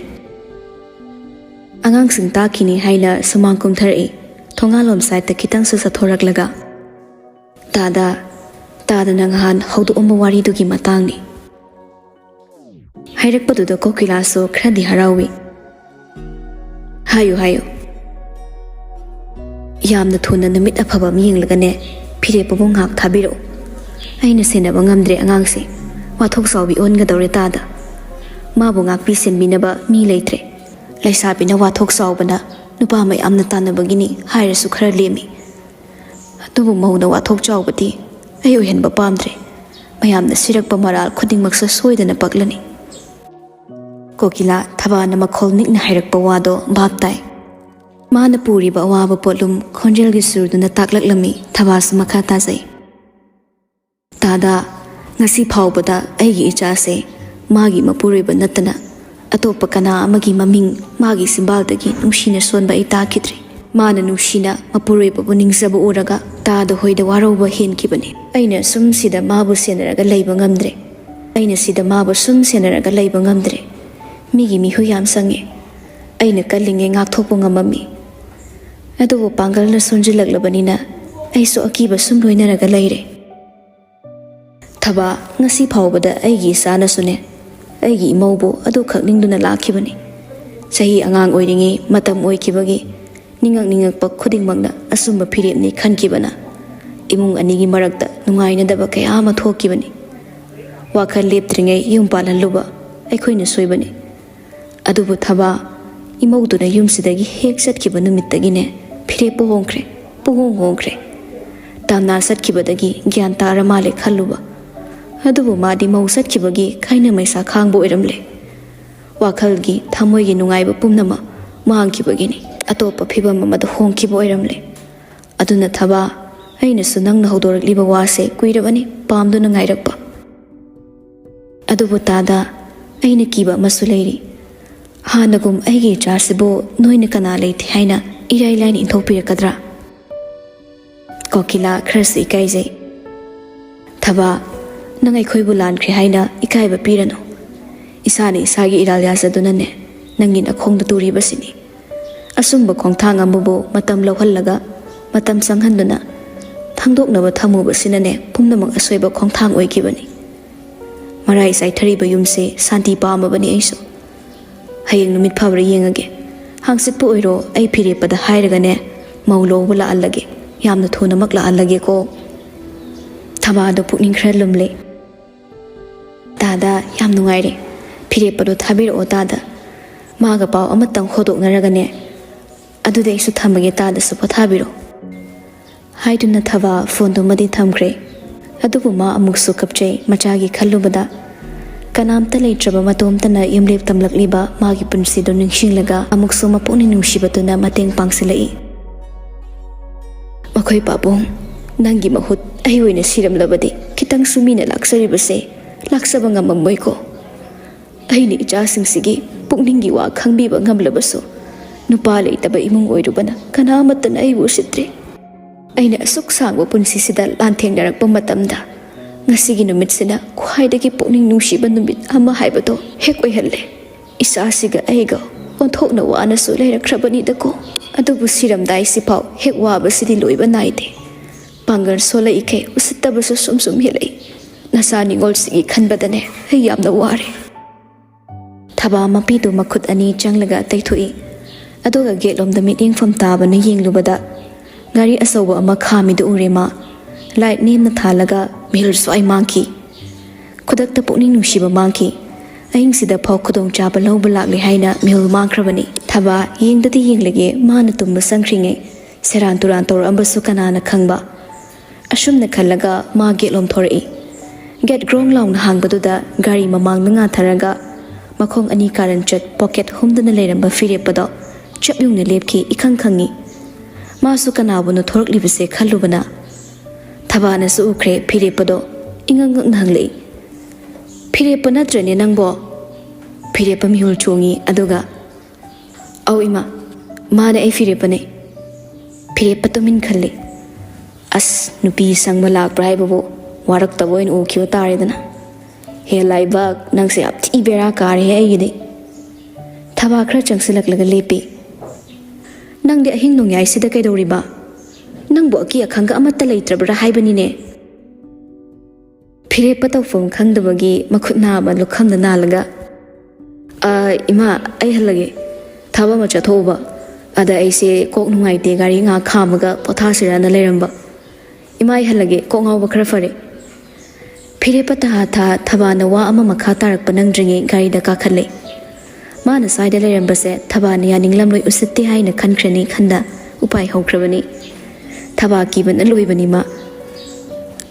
Angang sing takini haina sumang kumthari thongalom side ta kitang su sathoraklaga tada nangahan haudu umba wari dugi matangni hairakpadu da kokila so khradi harawi hayo yamna thuna namit afaba miyinglagane phire pabong hak thabiro aina senaba ngamdre angangsi wathok sawbi ongadawre tada mabu ngakpi senbinaba mi leitre laisabina wathok sawbana nupa mai amna tanabagini hairasu khara lemi atubu mauna wathok chawbati ayo henba pamdre mayamna sirakpa maral khudingmaksa soidana paklani kokila Thabana makhol nikna hairakpa wado bhaptai mana puriba awaba polum khonjelgi surduna taklaklami Thabas makha tajai tada ngasi phawbada aigi ichase magi mapuriba natana atopa kana amagi maming magi simbaldagi nushina sonba itakidri mana nushina mapuriba buningsaba uraga tada hoida waroba henkibani aina sum sida mabu senaraga leiba ngamdre aina sida mabu sum senaraga leiba ngamdre migi mihu yam sange aina kallinge ngakthokpo ngamami adubu pangalna sonjilaklabanina aiso akiba sum loinaraga leire Thaba ngasi phawbada aigi sana sune aigi imaubo adu khakningduna lakhibani sahi angang oiringi matam oikibagi ningak khudingmangna asumba phirepni khankibana imung anigi marakta nungaina daba kaya ama thokibani wakhal leptringai yum palalluba aikhoina soibani adubu Thaba imauduna yumsidagi hek satkiba numittagine phirepo hongkhre tamna satkibadagi gyan tara male khalluba adubu madi mau satkibagi khaina maisa khangbo iramle wakhalgi thamoigi nungaiba pumnama mangkibagini atopa phibam amada hongkibo iramle aduna Thaba aina sunangna hodorakliba wase kuirabani pamduna ngairakpa adubu tada aina kiba masuleiri hanagum aigi charsibo noina kana leiti haina irai line inthopirakadra kokila khrasi ikaijai Thaba nangai khoibu lankhri haina ikaiba pirano isani isagi iralyazadunane nangin akhongda turibasini asumba khongthang amubu matam lawhallaga matam sanghanduna thangdoknaba thamubasinane pumnamak asoiba khongthang oikibani marai sai thariba yumse santi pamabani aiso hayeng numit phabra yengage hangsit pu oiro ai phirepada hairagane maulo bula allage yamna thuna makla allage ko Thaba do pukning khralumle tada yam nungaire phirepado thabiro tada maga paw amatang hodoknaragane adude isu thamage tada su pathabiro haiduna Thaba phone do madi thamkre adubu ma amuk su kapchei machagi khallubada kanamta leitraba matomtana yumlep tamlakliba magi punsi do ningsinglaga amuk su mapuni nungsibatuna mateng pangsilai makhoi papong nangi mahut ai oina siramlabadi kitang sumina laksaribase laksaba ngamamoi ko aini icha singsigi ꯄꯨꯛꯅꯤꯡꯒꯤ ꯋꯥ ꯈꯪꯕꯤꯕ ꯉꯝꯂꯕꯁꯨ ꯅꯨꯄꯥ ꯂꯩꯇꯕ ꯏꯃꯨꯡ ꯑꯣꯏꯔꯨꯕꯅ ꯀꯅꯥꯃꯠꯇꯅ ꯑꯩꯕꯨ ꯎꯁꯤꯠꯇ꯭ꯔꯦ ꯑꯩꯅ ꯑꯁꯨꯛ ꯁꯥꯡꯕ ꯄꯨꯟꯁꯤꯁꯤꯗ ꯂꯥꯟꯊꯦꯡꯅꯔꯛꯄ ꯃꯇꯝꯗ ꯉꯁꯤꯒꯤ ꯅꯨꯃꯤꯠꯁꯤꯅ ꯈ꯭ꯋꯥꯏꯗꯒꯤ ꯄꯨꯛꯅꯤꯡ ꯅꯨꯡꯁꯤꯕ ꯅꯨꯃꯤꯠ ꯑꯃ ꯍꯥꯏꯕꯗꯣ ꯍꯦꯛ ꯑꯣꯏꯍꯜꯂꯦ ꯏꯆꯥꯁꯤꯒ ꯑꯩꯒ ꯑꯣꯟꯊꯣꯛꯅ ꯋꯥꯅꯁꯨ ꯂꯩꯔꯛꯈ꯭ꯔꯕꯅꯤꯗꯀꯣ ꯑꯗꯨꯕꯨ ꯁꯤꯔꯝꯗꯥꯏꯁꯤꯐꯥꯎ ꯍꯦꯛ ꯋꯥꯕꯁꯤꯗꯤ ꯂꯣꯏꯕ ꯅꯥꯏꯗꯦ ꯄꯥꯡꯒꯜ ꯁꯣꯜꯂꯛꯏꯈꯩ ꯎꯁꯤꯠꯇꯕꯁꯨ ꯁꯨꯝ ꯁꯨꯝ ꯍꯦꯜꯂꯛꯏ ꯅꯆꯥ ꯅꯤꯡꯉꯣꯜꯁꯤꯒꯤ ꯈꯟꯕꯗꯅꯦ ꯑꯩ ꯌꯥꯝꯅ ꯋꯥꯔꯦ ꯊꯕꯥ ꯃꯄꯤꯗꯨ ꯃꯈꯨꯠ ꯑꯅꯤ ꯆꯪꯂꯒ ꯇꯩꯊꯣꯛꯏ ꯑꯗꯨꯒ ꯒꯦꯠꯂꯣꯝꯗ ꯃꯤꯠꯌꯦꯡꯐꯝ ꯇꯥꯕꯅ ꯌꯦꯡꯂꯨꯕꯗ ꯒꯥꯔꯤ ꯑꯆꯧꯕ ꯑꯃ ꯈꯥꯝꯃꯤꯗꯨ ꯎꯔꯦ ꯃꯥ ꯂꯥꯏꯠ ꯅꯦꯝꯅ ꯊꯥꯜꯂꯒ ꯃꯤꯍꯨꯜ ꯁ꯭ꯋꯥꯏ ꯃꯥꯡꯈꯤ ꯈꯨꯗꯛꯇ ꯄꯨꯛꯅꯤꯡ ꯅꯨꯡꯁꯤꯕ ꯃꯥꯡꯈꯤ ꯑꯍꯤꯡꯁꯤꯗ ꯐꯥꯎ ꯈꯨꯗꯣꯡꯆꯥꯕ ꯂꯧꯕ ꯂꯥꯛꯂꯦ ꯍꯥꯏꯅ ꯃꯤꯍꯨꯜ ꯃꯥꯡꯈ꯭ꯔꯕꯅꯤ ꯊꯕꯥ ꯌꯦꯡꯗꯗꯤ ꯌꯦꯡꯂꯒꯦ ꯃꯥꯅ ꯇꯨꯝꯕ ꯆꯪꯈ꯭ꯔꯤꯉꯩ ꯁꯦꯔꯥꯟ ꯇꯨꯔꯥꯟ ꯇꯧꯔꯛꯑꯝꯕꯁꯨ ꯀꯅꯥꯅ ꯈꯪꯕ ꯑꯁꯨꯝꯅ ꯈꯜꯂꯒ ꯃꯥ ꯒꯦꯠꯂꯣꯝ ꯊꯣꯔꯛꯏ ꯒꯦꯠ ꯒ꯭ꯔꯣꯡ ꯂꯥꯎꯅ ꯍꯥꯡꯕꯗꯨꯗ ꯒꯥꯔꯤ ꯃꯃꯥꯡꯗ ꯉꯥꯊꯔꯒ ꯃꯈꯣꯡ ꯑꯅꯤ ꯀꯥꯔꯟꯆꯠ ꯄꯣꯀꯦꯠ ꯍꯨꯝꯗꯨꯅ ꯂꯩꯔꯝꯕ ꯐꯤꯔꯦꯞꯄꯗꯣ ꯆꯞ ꯌꯨꯡꯅ ꯂꯦꯞꯈꯤ ꯏꯈꯪ ꯈꯪꯉꯤ 마수 까나보노 토럭리브세 칼루브나 타바나스 우크레 피레빠도 잉응응 항레 피레빠 나트레네 낭보 피레빠 미홀 총이 아도가 아우 이마 마네 아이 피레빠네 피레빠 또민 칼레 아스 누피 상마 락브라이버보 와락다보인 우키오 따레드나 헬라이박 낭세 앞티 이베라 까레 아이기데 타바 크라 정슬락라가 레피 ꯅꯪꯗꯤ ꯑꯍꯤꯡ ꯅꯣꯡꯌꯥꯏꯁꯤꯗ ꯀꯩꯗꯧꯔꯤꯕ ꯅꯪꯕꯨ ꯑꯀꯤ ꯑꯈꯪꯒ ꯑꯃꯠꯇ ꯂꯩꯇ꯭ꯔꯕ꯭ꯔꯥ ꯍꯥꯏꯕꯅꯤꯅꯦ ꯐꯤꯔꯦꯞꯄ ꯇꯧꯐꯝ ꯈꯪꯗꯕꯒꯤ ꯃꯈꯨꯠ ꯅꯥꯕ ꯂꯨꯈꯝꯗ ꯅꯥꯜꯂꯒ ꯏꯃꯥ ꯑꯩ ꯍꯜꯂꯒꯦ ꯊꯕꯛ ꯑꯃ ꯆꯠꯊꯣꯛꯎꯕ ꯑꯗ ꯑꯩꯁꯦ ꯀꯣꯛ ꯅꯨꯡꯉꯥꯏꯇꯦ ꯒꯥꯔꯤ ꯉꯥꯛ ꯈꯥꯝꯃꯒ ꯄꯣꯊꯥꯁꯤꯔꯥꯅ ꯂꯩꯔꯝꯕ ꯏꯃꯥ ꯑꯩ ꯍꯜꯂꯒꯦ ꯀꯣꯛ ꯉꯥꯎꯕ ꯈꯔ ꯐꯔꯦ ꯐꯤꯔꯦꯞꯄ ꯇꯍꯥ ꯊꯕꯥꯅ ꯋꯥ ꯑꯃ ꯃꯈꯥ ꯇꯥꯔꯛꯄ ꯅꯪꯗ꯭ꯔꯤꯉꯩ ꯒꯥꯔꯤꯗ ꯀꯥꯈꯠꯂꯦ माना साइड लेरंबसे थबाने यानिंगलमलोय उसित्ते हाइना खनख्रनी खंदा उपाय हौख्रबनी थबा कीबन लोइबनी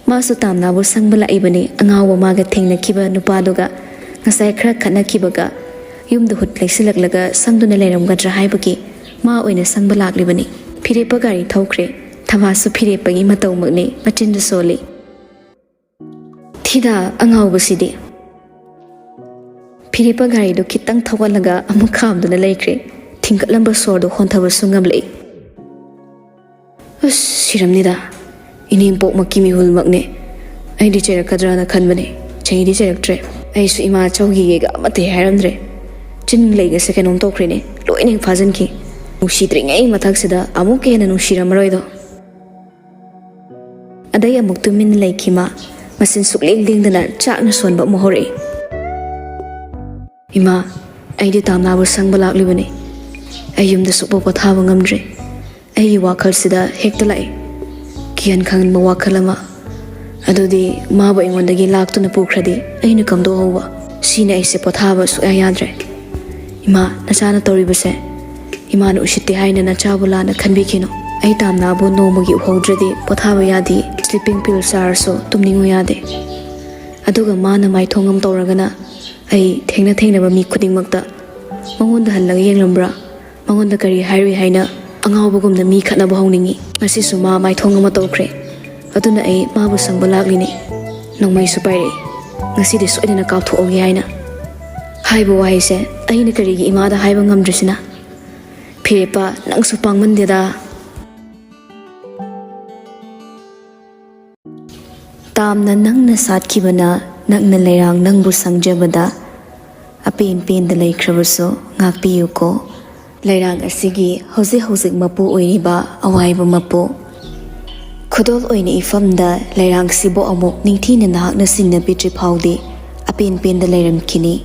मासु तामनाबु संगबला इबनी अंगाव मागा थेंगना किबा नुपादुगा ngasai khra khana kibaga yumdu hut laisilakलाga sangduna leramgadra haibagi ma oina sangba laklibani phirepa gari thaukhre thamasu phirepagi matau magne machindu soli thida angawbasidi फिरेपा गाड़ी खितंग थवलगा अमुक खामदुना लेख्रे थिंगलंबा सोरदो होंथबा सुंगमले अस सिरमनिदा इनेम पोक मक्की मिहुल मकने आइदि चेरकद्राना खनबने चैदि चेरक्ट्रे आइसु इमा चौगी गेगा अमते हायरमद्रे चिन लेगा सेकेनोम तोख्रेने लोइने फाजनखि नुसिद्रिङै मथक्सिदा अमुक हेना नुसिरमरोइदो अदै अमुक तुमिन लेखिमा मसिन सुक्लेंग लेंदना चाकना सोनबा मोहरे इमा आइदि तामनाबु संगबा लाक्लिबने आयुमदा सुपो पथाबा ngamdre आइगि वाखलसिदा हेक्ता लाई कियन खंगन वाखलमा अदुदि माबा इंगोंदगी लाक्तुना पुख्रदि आइना कमदो होवा सिने आइसे पथाबा सुया याद्रे इमा नचाना तोरिबसे इमाना उसित्ते हाइना नचाबु लाना खनबिखिनो आइ तामनाबु नोमगी उहोद्रदि पथाबा यादि स्लीपिंग पिल चारसो तुमनिंगो यादे अदुगा माना माइथोंगम तौरगना आई थेंगना थेंगना मी खुदिंगमक्ता मंगोंदा हल्लगा येंगलम्ब्रा मंगोंदा करी हाइरि हाइना अंगावबगुमना मी खतनाबा हौनिंगी ngasisu ma maithong ama tokre aduna ai mabu sangba lakline nongmai su paire ngasi de soidana kautho ogi haina haibo waise aina kari gi imada haiba ngamdrisina phirepa nangsu pangmandeda tamna nangna satkibana nangna leirang nangbu sangjabada apen pen da leikhrabaso ngakpiyuko leirang asigi hozik mapu oiriba awaiba mapu khudol oine ifamda leirang sibo amuk ningthina nahakna sinna pitri phawdi apen pen da leiram kini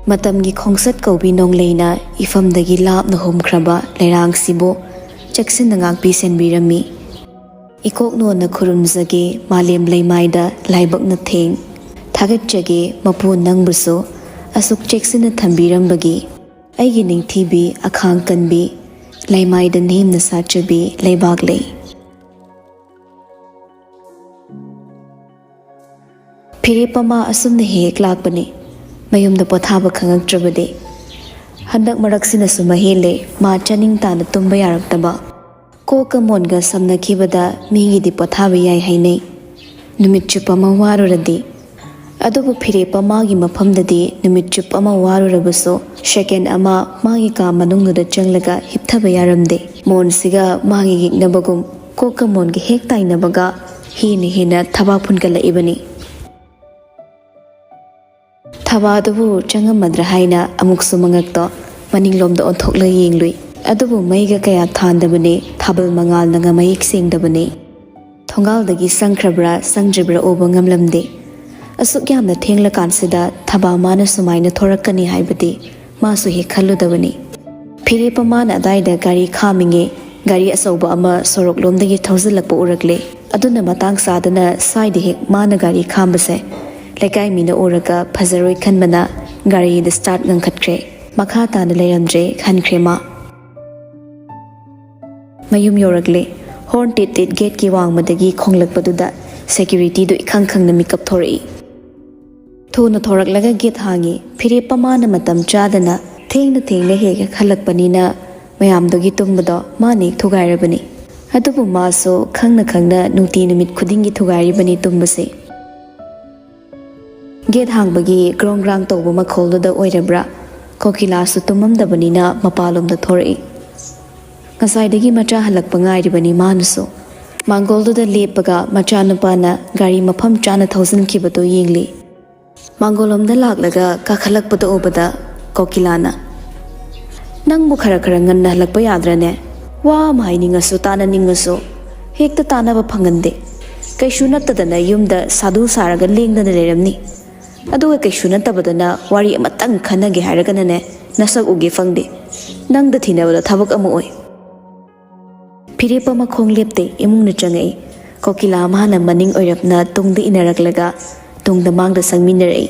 matamgi khongsat kaubi nong leina ifamdagi lapna homkhraba leirang sibo cheksin ngakpi senbirami ikok no na khurumzage malem leimaida laibak na theng thagat jage mapu nangbuso asuk cheksina thambirambagi aigi ningthibi akhang kanbi leimaida nemna sachabi leibak lei phirepama asumna hek lakbani mayumda pothaba khangaktrabade handak maraksina sumahele ma chaning tana tumba yaraktaba कोका मोनगा समनखिबदा मिगी दि पथाबा याय हाइनै नुमित चुपा मवारुरदि ꯑꯗꯨꯕꯨ ꯐꯤꯔꯦꯞꯄ ꯃꯥꯒꯤ ꯃꯐꯝꯗꯗꯤ ꯅꯨꯃꯤꯠ ꯆꯨꯞ ꯑꯃ ꯋꯥꯔꯨꯔꯕꯁꯨ ꯁꯦꯀꯦꯟ ꯑꯃ ꯃꯥꯒꯤ ꯀꯥ ꯃꯅꯨꯡꯗꯨꯗ ꯆꯪꯂꯒ ꯍꯤꯞꯊꯕ ꯌꯥꯔꯝꯗꯦ꯫ ꯃꯣꯟꯁꯤꯒ ꯃꯥꯒꯤ ꯌꯦꯛꯅꯕꯒꯨꯝ ꯀꯣꯛꯀ ꯃꯣꯟꯒ ꯍꯦꯛ ꯇꯥꯏꯅꯕꯒ ꯍꯦꯟꯅ ꯊꯕꯥꯛ ꯐꯨꯟꯒꯠꯂꯛꯏꯕꯅꯤ꯫ ꯊꯕꯥ ꯑꯗꯨꯕꯨ ꯆꯪꯉꯝꯃꯗ꯭ꯔꯥ ꯍꯥꯏꯅ ꯑꯃꯨꯛꯁꯨ ꯃꯉꯛꯇꯣ ꯃꯅꯤꯡꯂꯣꯝꯗ ꯑꯣꯟꯊꯣꯛꯂꯒ ꯌꯦꯡꯂꯨꯏ꯫ ꯑꯗꯨꯕꯨ ꯃꯩꯒ ꯀꯌꯥ ꯊꯥꯟꯗꯕꯅꯤ, ꯊꯥꯕꯜ ꯃꯉꯥꯜꯅꯒ ꯃꯌꯦꯛ ꯁꯦꯡꯗꯕꯅꯤ꯫ ꯊꯣꯡꯒꯥꯜꯗꯒꯤ ꯆꯪꯈ꯭ꯔꯕ꯭ꯔꯥ ꯆꯪꯗ꯭ꯔꯤꯕ꯭ꯔꯥ ꯎꯕ ꯉꯝꯂꯝꯗꯦ꯫ ꯑꯁꯨꯛ ꯌꯥꯝꯅ ꯊꯦꯡꯂꯀꯥꯟꯁꯤꯗ ꯊꯕꯥ ꯃꯥꯅ ꯁꯨꯃꯥꯏꯅ ꯊꯣꯔꯛꯀꯅꯤ ꯍꯥꯏꯕꯗꯤ ꯃꯥꯁꯨ ꯍꯦꯛ ꯈꯜꯂꯨꯗꯕꯅꯤ꯫ ꯐꯤꯔꯦꯞꯄ ꯃꯥꯅ ꯑꯗꯥꯏꯗ ꯒꯥꯔꯤ ꯈꯥꯝꯃꯤꯉꯩ ꯒꯥꯔꯤ ꯑꯆꯧꯕ ꯑꯃ ꯁꯣꯔꯣꯛꯂꯣꯝꯗꯒꯤ ꯊꯧꯖꯤꯜꯂꯛꯄ ꯎꯔꯛꯂꯦ꯫ ꯑꯗꯨꯅ ꯃꯇꯥꯡ ꯆꯥꯗꯅ ꯁ꯭ꯋꯥꯏꯗ ꯍꯦꯛ ꯃꯥꯅ ꯒꯥꯔꯤ ꯈꯥꯝꯕꯁꯦ ꯂꯩꯀꯥꯏ ꯃꯤꯅ ꯎꯔꯒ ꯐꯖꯔꯣꯏ ꯈꯟꯕꯅ ꯒꯥꯔꯤꯗ ꯁ꯭ꯇꯥꯔꯠ ꯉꯪꯈꯠꯈ꯭ꯔꯦ꯫ ꯃꯈꯥ ꯇꯥꯅ ꯂꯩꯔꯝꯗ꯭ꯔꯦ ꯈꯟꯈ꯭ꯔꯦ ꯃꯥ꯫ ꯃꯌꯨꯝ ꯌꯧꯔꯛꯂꯦ꯫ ꯍꯣꯔꯟ ꯇꯤꯠ ꯇꯤꯠ ꯒꯦꯠꯀꯤ ꯋꯥꯡꯃꯗꯒꯤ ꯈꯣꯡꯂꯛꯄꯗꯨꯗ ꯁꯦꯀ꯭ꯌꯨꯔꯤꯇꯤꯗꯨ ꯏꯈꯪ ꯈꯪꯅ ꯃꯤꯀꯞ ꯊꯣꯔꯛꯏ꯫ ꯊꯨꯅ ꯊꯣꯔꯛꯂꯒ ꯒꯦꯠ ꯍꯥꯡꯉꯤ꯫ ꯐꯤꯔꯦꯞꯄ ꯃꯥꯅ ꯃꯇꯝ ꯆꯥꯗꯅ ꯊꯦꯡꯅ ꯍꯦꯛ ꯍꯜꯂꯛꯄꯅꯤꯅ ꯃꯌꯥꯝꯗꯨꯒꯤ ꯇꯨꯝꯕꯗꯣ ꯃꯥꯅ ꯍꯦꯛ ꯊꯨꯒꯥꯏꯔꯕꯅꯤ꯫ ꯑꯗꯨꯕꯨ ꯃꯥꯁꯨ ꯈꯪꯅ ꯅꯨꯡꯇꯤ ꯅꯨꯃꯤꯠ ꯈꯨꯗꯤꯡꯒꯤ ꯊꯨꯒꯥꯏꯔꯤꯕꯅꯤ ꯇꯨꯝꯕꯁꯦ꯫ ꯒꯦꯠ ꯍꯥꯡꯕꯒꯤ ꯒ꯭ꯔꯣꯡ ꯒ꯭ꯔꯥꯡ ꯇꯧꯕ ꯃꯈꯣꯜꯗꯨꯗ ꯑꯣꯏꯔꯕ꯭ꯔꯥ ꯀꯣꯀꯤꯂꯥꯁꯨ ꯇꯨꯝꯃꯝꯗꯕꯅꯤꯅ ꯃꯄꯥꯟꯂꯣꯝꯗ ꯊꯣꯔꯛꯏ꯫ ꯉꯁꯥꯏꯗꯒꯤ ꯃꯆꯥ ꯍꯜꯂꯛꯄ ꯉꯥꯏꯔꯤꯕꯅꯤ ꯃꯥꯅꯁꯨ꯫ ꯃꯥꯡꯒꯣꯜꯗꯨꯗ ꯂꯦꯞꯄꯒ ꯃꯆꯥꯅꯨꯄꯥꯅ ꯒꯥꯔꯤ ꯃꯐꯝ ꯆꯥꯅ ꯊꯧꯖꯤꯟꯈꯤꯕꯗꯨ ꯌꯦꯡꯂꯤ꯫ ꯃꯥꯡꯒꯣꯜꯂꯣꯝꯗ ꯂꯥꯛꯂꯒ ꯀꯥꯈꯠꯂꯛꯄꯗ ꯎꯕꯗ ꯀꯣꯀꯤꯂꯥꯅ "ꯅꯪꯕꯨ ꯈꯔ ꯉꯟꯅ ꯍꯜꯂꯛꯄ ꯌꯥꯗ꯭ꯔꯅꯦ? ꯋꯥ ꯑꯃ ꯍꯥꯏꯅꯤꯡꯉꯁꯨ ꯇꯥꯅꯅꯤꯡꯉꯁꯨ ꯍꯦꯛꯇ ꯇꯥꯅꯕ ꯐꯪꯒꯟꯗꯦ꯫ ꯀꯩꯁꯨ ꯅꯠꯇꯗꯅ ꯌꯨꯝꯗ ꯁꯥꯗꯨ ꯁꯥꯔꯒ ꯂꯦꯡꯗꯅ ꯂꯩꯔꯝꯅꯤ, ꯑꯗꯨꯒ ꯀꯩꯁꯨ ꯅꯠꯇꯕꯗꯅ ꯋꯥꯔꯤ ꯑꯃꯇꯪ ꯈꯟꯅꯒꯦ ꯍꯥꯏꯔꯒꯅꯅꯦ ꯅꯁꯛ ꯎꯒꯦ ꯐꯪꯗꯦ꯫ ꯅꯪꯗ ꯊꯤꯅꯕꯗ ꯊꯕꯛ ꯑꯃ ꯑꯣꯏ"꯫ ꯐꯤꯔꯦꯞꯄ ꯃꯈꯣꯡ ꯂꯦꯞꯇꯦ ꯏꯃꯨꯡꯗ ꯆꯪꯉꯛꯏ꯫ ꯀꯣꯀꯤꯂꯥ ꯃꯥꯅ ꯃꯅꯤꯡ ꯑꯣꯏꯔꯞꯅ ꯇꯨꯡꯗ ꯏꯟꯅꯔꯛꯂꯒ ꯇꯨꯡꯗ ꯃꯥꯡꯗ ꯆꯪꯃꯤꯟꯅꯔꯛꯏ꯫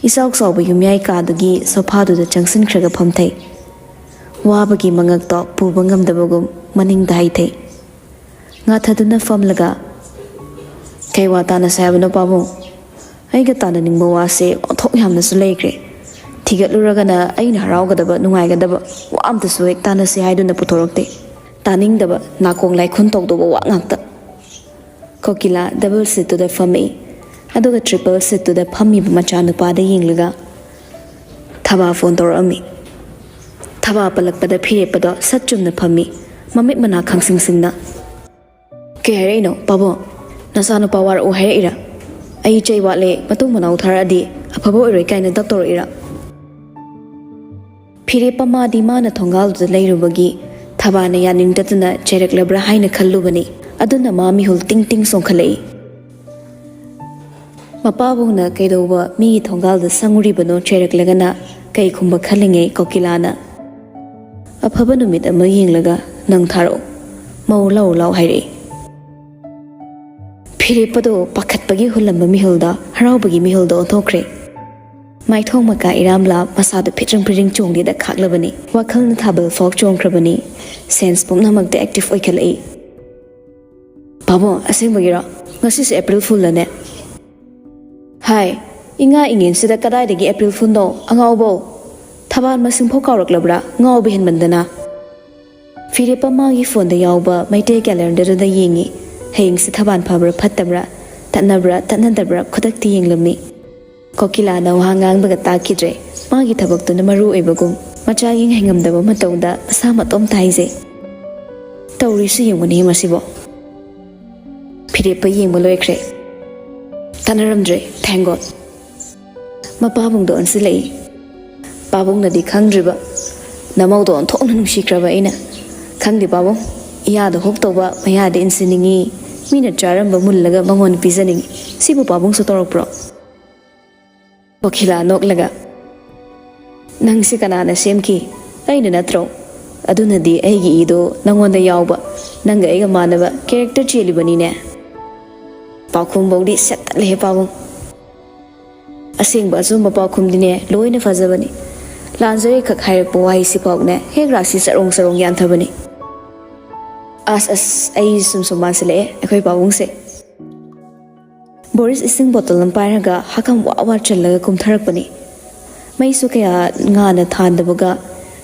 ꯏꯆꯥꯎ ꯆꯥꯎꯕ ꯌꯨꯝꯌꯥꯏ ꯀꯥꯗꯨꯒꯤ ꯁꯣꯐꯥꯗꯨꯗ ꯆꯪꯁꯤꯟꯈ꯭ꯔꯒ ꯐꯝꯊꯩ꯫ ꯋꯥꯕꯒꯤ ꯃꯉꯛꯇꯣ ꯄꯨꯕ ꯉꯝꯗꯕꯒꯨꯝ ꯃꯅꯤꯡꯗ ꯍꯥꯏꯊꯩ꯫ ꯉꯥꯊꯗꯨꯅ ꯐꯝꯂꯒ "ꯀꯩ ꯋꯥ ꯇꯥꯟꯅꯁꯦ ꯍꯥꯏꯕꯅꯣ ꯄꯥꯕꯨꯡ? ꯑꯩꯒ ꯇꯥꯟꯅꯅꯤꯡꯕ ꯋꯥꯁꯦ ꯑꯣꯟꯊꯣꯛ ꯌꯥꯝꯅꯁꯨ ꯂꯩꯈ꯭ꯔꯦ꯫ ꯊꯤꯒꯠꯂꯨꯔꯒꯅ ꯑꯩꯅ ꯍꯔꯥꯎꯒꯗꯕ ꯅꯨꯡꯉꯥꯏꯒꯗꯕ ꯋꯥ ꯑꯝꯇꯁꯨ ꯍꯦꯛ ꯇꯥꯟꯅꯁꯦ ꯍꯥꯏꯗꯨꯅ ꯄꯨꯊꯣꯔꯛꯇꯦ꯫ ꯇꯥꯅꯤꯡꯗꯕ ꯅꯥꯀꯣꯡ ꯂꯥꯏꯈꯨꯟ ꯇꯧꯗꯧꯕ ꯋꯥ ꯉꯥꯛꯇ"꯫ ꯀꯣꯀꯤꯂꯥ ꯗꯕꯜ ꯁꯤꯠꯇꯨꯗ ꯐꯝꯃꯛꯏ꯫ ꯑꯗꯨꯒ ꯇ꯭ꯔꯤꯄꯜ ꯁꯤꯠꯇꯨꯗ ꯐꯝꯃꯤꯕ ꯃꯆꯥꯅꯨꯄꯥꯗ ꯌꯦꯡꯂꯒ "ꯊꯕꯥ ꯐꯣꯟ ꯇꯧꯔꯛꯑꯝꯃꯤ"꯫ ꯊꯕꯥ ꯄꯜꯂꯛꯄꯗ ꯐꯤꯔꯦꯞꯄꯗꯣ ꯁꯠ ꯆꯨꯝꯅ ꯐꯝꯃꯤ, ꯃꯃꯤꯠ ꯃꯅꯥ ꯈꯪꯁꯤꯡꯁꯤꯡꯅ꯫ "ꯀꯩ ꯍꯥꯏꯔꯛꯏꯅꯣ ꯄꯥꯕꯨꯡ? ꯅꯆꯥꯅꯨꯄꯥ ꯋꯥꯔꯛꯎ ꯍꯥꯏꯔꯛꯏꯔꯥ? ꯑꯩ ꯆꯩ ꯋꯥꯠꯂꯦ ꯃꯇꯨꯡ ꯃꯅꯥꯎ ꯊꯥꯔꯛꯑꯗꯤ ꯑꯐꯕ ꯑꯣꯏꯔꯣꯏ ꯀꯥꯏꯅ ꯗꯞ ꯇꯧꯔꯛꯏꯔꯥ"꯫ ꯐꯤꯔꯦꯞꯄ ꯃꯥꯗꯤ ꯃꯥꯅ ꯊꯣꯡꯒꯥꯜꯗꯨꯗ ꯂꯩꯔꯨꯕꯒꯤ ꯊꯕꯥꯅ ꯌꯥꯅꯤꯡꯗꯗꯅ ꯆꯩꯔꯛꯂꯕ꯭ꯔꯥ ꯍꯥꯏꯅ ꯈꯜꯂꯨꯕꯅꯤ꯫ ꯑꯗꯨꯅ ꯃꯥ ꯃꯤꯍꯨꯜ ꯇꯤꯡ ꯇꯤꯡ ꯆꯣꯡꯈꯠꯂꯛꯏ꯫ ꯃꯄꯥꯕꯨꯡꯅ ꯀꯩꯗꯧꯕ ꯃꯤꯒꯤ ꯊꯣꯡꯒꯥꯜꯗ ꯁꯪꯉꯨꯔꯤꯕꯅꯣ ꯆꯩꯔꯛꯂꯒꯅ ꯀꯩ ꯈꯨꯝꯕ ꯈꯜꯂꯤꯉꯩ ꯀꯣꯀꯤꯂꯥꯅ "ꯑꯐꯕ ꯅꯨꯃꯤꯠ ꯑꯃ ꯌꯦꯡꯂꯒ ꯅꯪ ꯊꯥꯔꯛꯎ, ꯃꯧ ꯂꯥꯎ ꯍꯥꯏꯔꯛꯏ"꯫ ꯐꯤꯔꯦꯞꯄꯗꯣ ꯄꯥꯈꯠꯄꯒꯤ ꯍꯨꯜꯂꯝꯕ ꯃꯤꯍꯨꯜꯗ ꯍꯔꯥꯎꯕꯒꯤ ꯃꯤꯍꯨꯜꯗ ꯑꯣꯟꯊꯣꯛꯈ꯭ꯔꯦ꯫ ꯃꯥꯏꯊꯣꯡ ꯃꯀꯥ ꯏꯔꯥꯝꯂꯥ ꯃꯁꯥꯗ ꯐꯤꯗ꯭ꯔꯤꯡ ꯆꯣꯡꯗꯦꯗ ꯈꯥꯛꯂꯕꯅꯤ꯫ ꯋꯥꯈꯜꯅ ꯊꯥꯕꯜ ꯐꯥꯎ ꯆꯣꯡꯈ꯭ꯔꯕꯅꯤ꯫ ꯁꯦꯟꯁ ꯄꯨꯝꯅꯃꯛꯇ ꯑꯦꯛꯇꯤꯚ ꯑꯣꯏꯈꯠꯂꯛꯏ꯫ "ꯄꯥꯕꯨꯡ ꯑꯁꯦꯡꯕꯒꯤꯔꯣ? ꯉꯁꯤꯁꯦ ꯑꯦꯄ꯭ꯔꯤꯜ ꯐꯨꯜꯂꯅꯦ"꯫ "ꯍꯥꯏ, ꯏꯉꯥ ꯏꯉꯦꯟꯁꯤꯗ ꯀꯗꯥꯏꯗꯒꯤ ꯑꯦꯄ꯭ꯔꯤꯜ ꯐꯨꯜꯅꯣ ꯑꯉꯥꯎꯕꯧ? ꯊꯕꯥꯜ ꯃꯁꯤꯡꯐꯥꯎ ꯀꯥꯎꯔꯛꯂꯕ꯭ꯔꯥ ꯉꯥꯎꯕ ꯍꯦꯟꯃꯟꯗꯅ"꯫ ꯐꯤꯔꯦꯞꯄ ꯃꯥꯒꯤ ꯐꯣꯟꯗ ꯌꯥꯎꯕ ꯃꯩꯇꯩ ꯀꯦꯂꯦꯟꯗꯔꯗꯨꯗ ꯌꯦꯡꯉꯤ꯫ ꯍꯌꯦꯡꯁꯤ ꯊꯕꯥꯜ ꯐꯕ꯭ꯔꯥ ꯐꯠꯇꯕ꯭ꯔꯥ, ꯇꯠꯅꯕ꯭ꯔꯥ ꯇꯠꯅꯗꯕ꯭ꯔꯥ ꯈꯨꯗꯛꯇ ꯌꯦꯡꯂꯝꯃꯤ꯫ ꯀꯣꯀꯤꯂꯥꯅ ꯋꯥ ꯉꯥꯡꯕꯒ ꯇꯥꯈꯤꯗ꯭ꯔꯦ꯫ ꯃꯥꯒꯤ ꯊꯕꯛꯇꯨꯅ ꯃꯔꯨ ꯑꯣꯏꯕꯒꯨꯝ ꯃꯆꯥ ꯌꯦꯡꯉꯝꯗꯕ ꯃꯇꯧꯗ ꯃꯁꯥ ꯃꯇꯣꯝꯇ ꯍꯥꯏꯖꯩ "ꯇꯧꯔꯤꯁꯤ ꯌꯦꯡꯉꯨꯅꯦ ꯃꯁꯤꯕꯣ"꯫ ꯐꯤꯔꯦꯞꯄ ꯌꯦꯡꯕ ꯂꯣꯏꯈ꯭ꯔꯦ꯫ ꯇꯥꯟꯅꯔꯝꯗ꯭ꯔꯦ ꯊꯦꯡ ꯒꯣꯗ꯫ ꯃꯄꯥꯕꯨꯡꯗ ꯑꯣꯟꯁꯤꯜꯂꯛꯏ꯫ "ꯄꯥꯕꯨꯡꯅꯗꯤ ꯈꯪꯗ꯭ꯔꯤꯕ ꯅꯃꯧꯗꯣ ꯑꯣꯟꯊꯣꯛꯅ ꯅꯨꯡꯁꯤꯈ꯭ꯔꯕ ꯑꯩꯅ꯫ ꯈꯪꯗꯦ ꯄꯥꯕꯨꯡ, ꯏꯌꯥꯗ ꯍꯣꯛ ꯇꯧꯕ ꯃꯌꯥꯗ ꯏꯟꯁꯤꯟꯅꯤꯡꯉꯤ, ꯃꯤꯅ ꯆꯥꯔꯝꯕ ꯃꯨꯜꯂꯒ ꯃꯉꯣꯟꯗ ꯄꯤꯖꯅꯤꯡꯉꯤ꯫ ꯁꯤꯕꯨ ꯄꯥꯕꯨꯡꯁꯨ ꯇꯧꯔꯛꯄ꯭ꯔꯣ"꯫ ꯀꯣꯀꯤꯂꯥ ꯅꯣꯛꯂꯒ "ꯅꯪꯁꯤ ꯀꯅꯥꯅ ꯁꯦꯝꯈꯤ? ꯑꯩꯅ ꯅꯠꯇ꯭ꯔꯣ? ꯑꯗꯨꯅꯗꯤ ꯑꯩꯒꯤ ꯏꯗꯣ ꯅꯪꯉꯣꯟꯗ ꯌꯥꯎꯕ, ꯅꯪꯒ ꯑꯩꯒ ꯃꯥꯟꯅꯕ ꯀꯦꯔꯦꯛꯇꯔ ꯆꯦꯜꯂꯤꯕꯅꯤꯅꯦ"꯫ ꯄꯥꯎꯈꯨꯝꯕꯧꯗꯤ ꯁꯦꯠꯇꯠꯂꯦꯍꯦ ꯄꯥꯕꯨꯡ꯫ ꯑꯁꯦꯡꯕ ꯑꯆꯨꯝꯕ ꯄꯥꯎꯈꯨꯝꯗꯤꯅꯦ ꯂꯣꯏꯅ ꯐꯖꯕꯅꯤ꯫ ꯂꯥꯟꯖꯔꯦꯈꯛ ꯍꯥꯏꯔꯛꯄ ꯋꯥꯍꯩꯁꯤꯐꯥꯎꯅꯦ ꯍꯦꯛ ꯔꯥꯁꯤ ꯆꯔꯣꯡ ꯌꯥꯟꯊꯕꯅꯤ꯫ ꯑꯁ ꯑꯩ ꯁꯨꯝ ꯃꯥꯟꯁꯤꯜꯂꯛꯑꯦ ꯑꯩꯈꯣꯏ ꯄꯥꯕꯨꯡꯁꯦ꯫ ꯕꯣꯔꯤꯁ ꯏꯁꯤꯡ ꯕꯣꯇꯜ ꯑꯃ ꯄꯥꯏꯔꯒ ꯍꯀꯝ ꯋꯥ ꯆꯜꯂꯒ ꯀꯨꯝꯊꯔꯛꯄꯅꯤ꯫ ꯃꯩꯁꯨ ꯀꯌꯥ ꯉꯥꯅ ꯊꯥꯟꯗꯕꯒ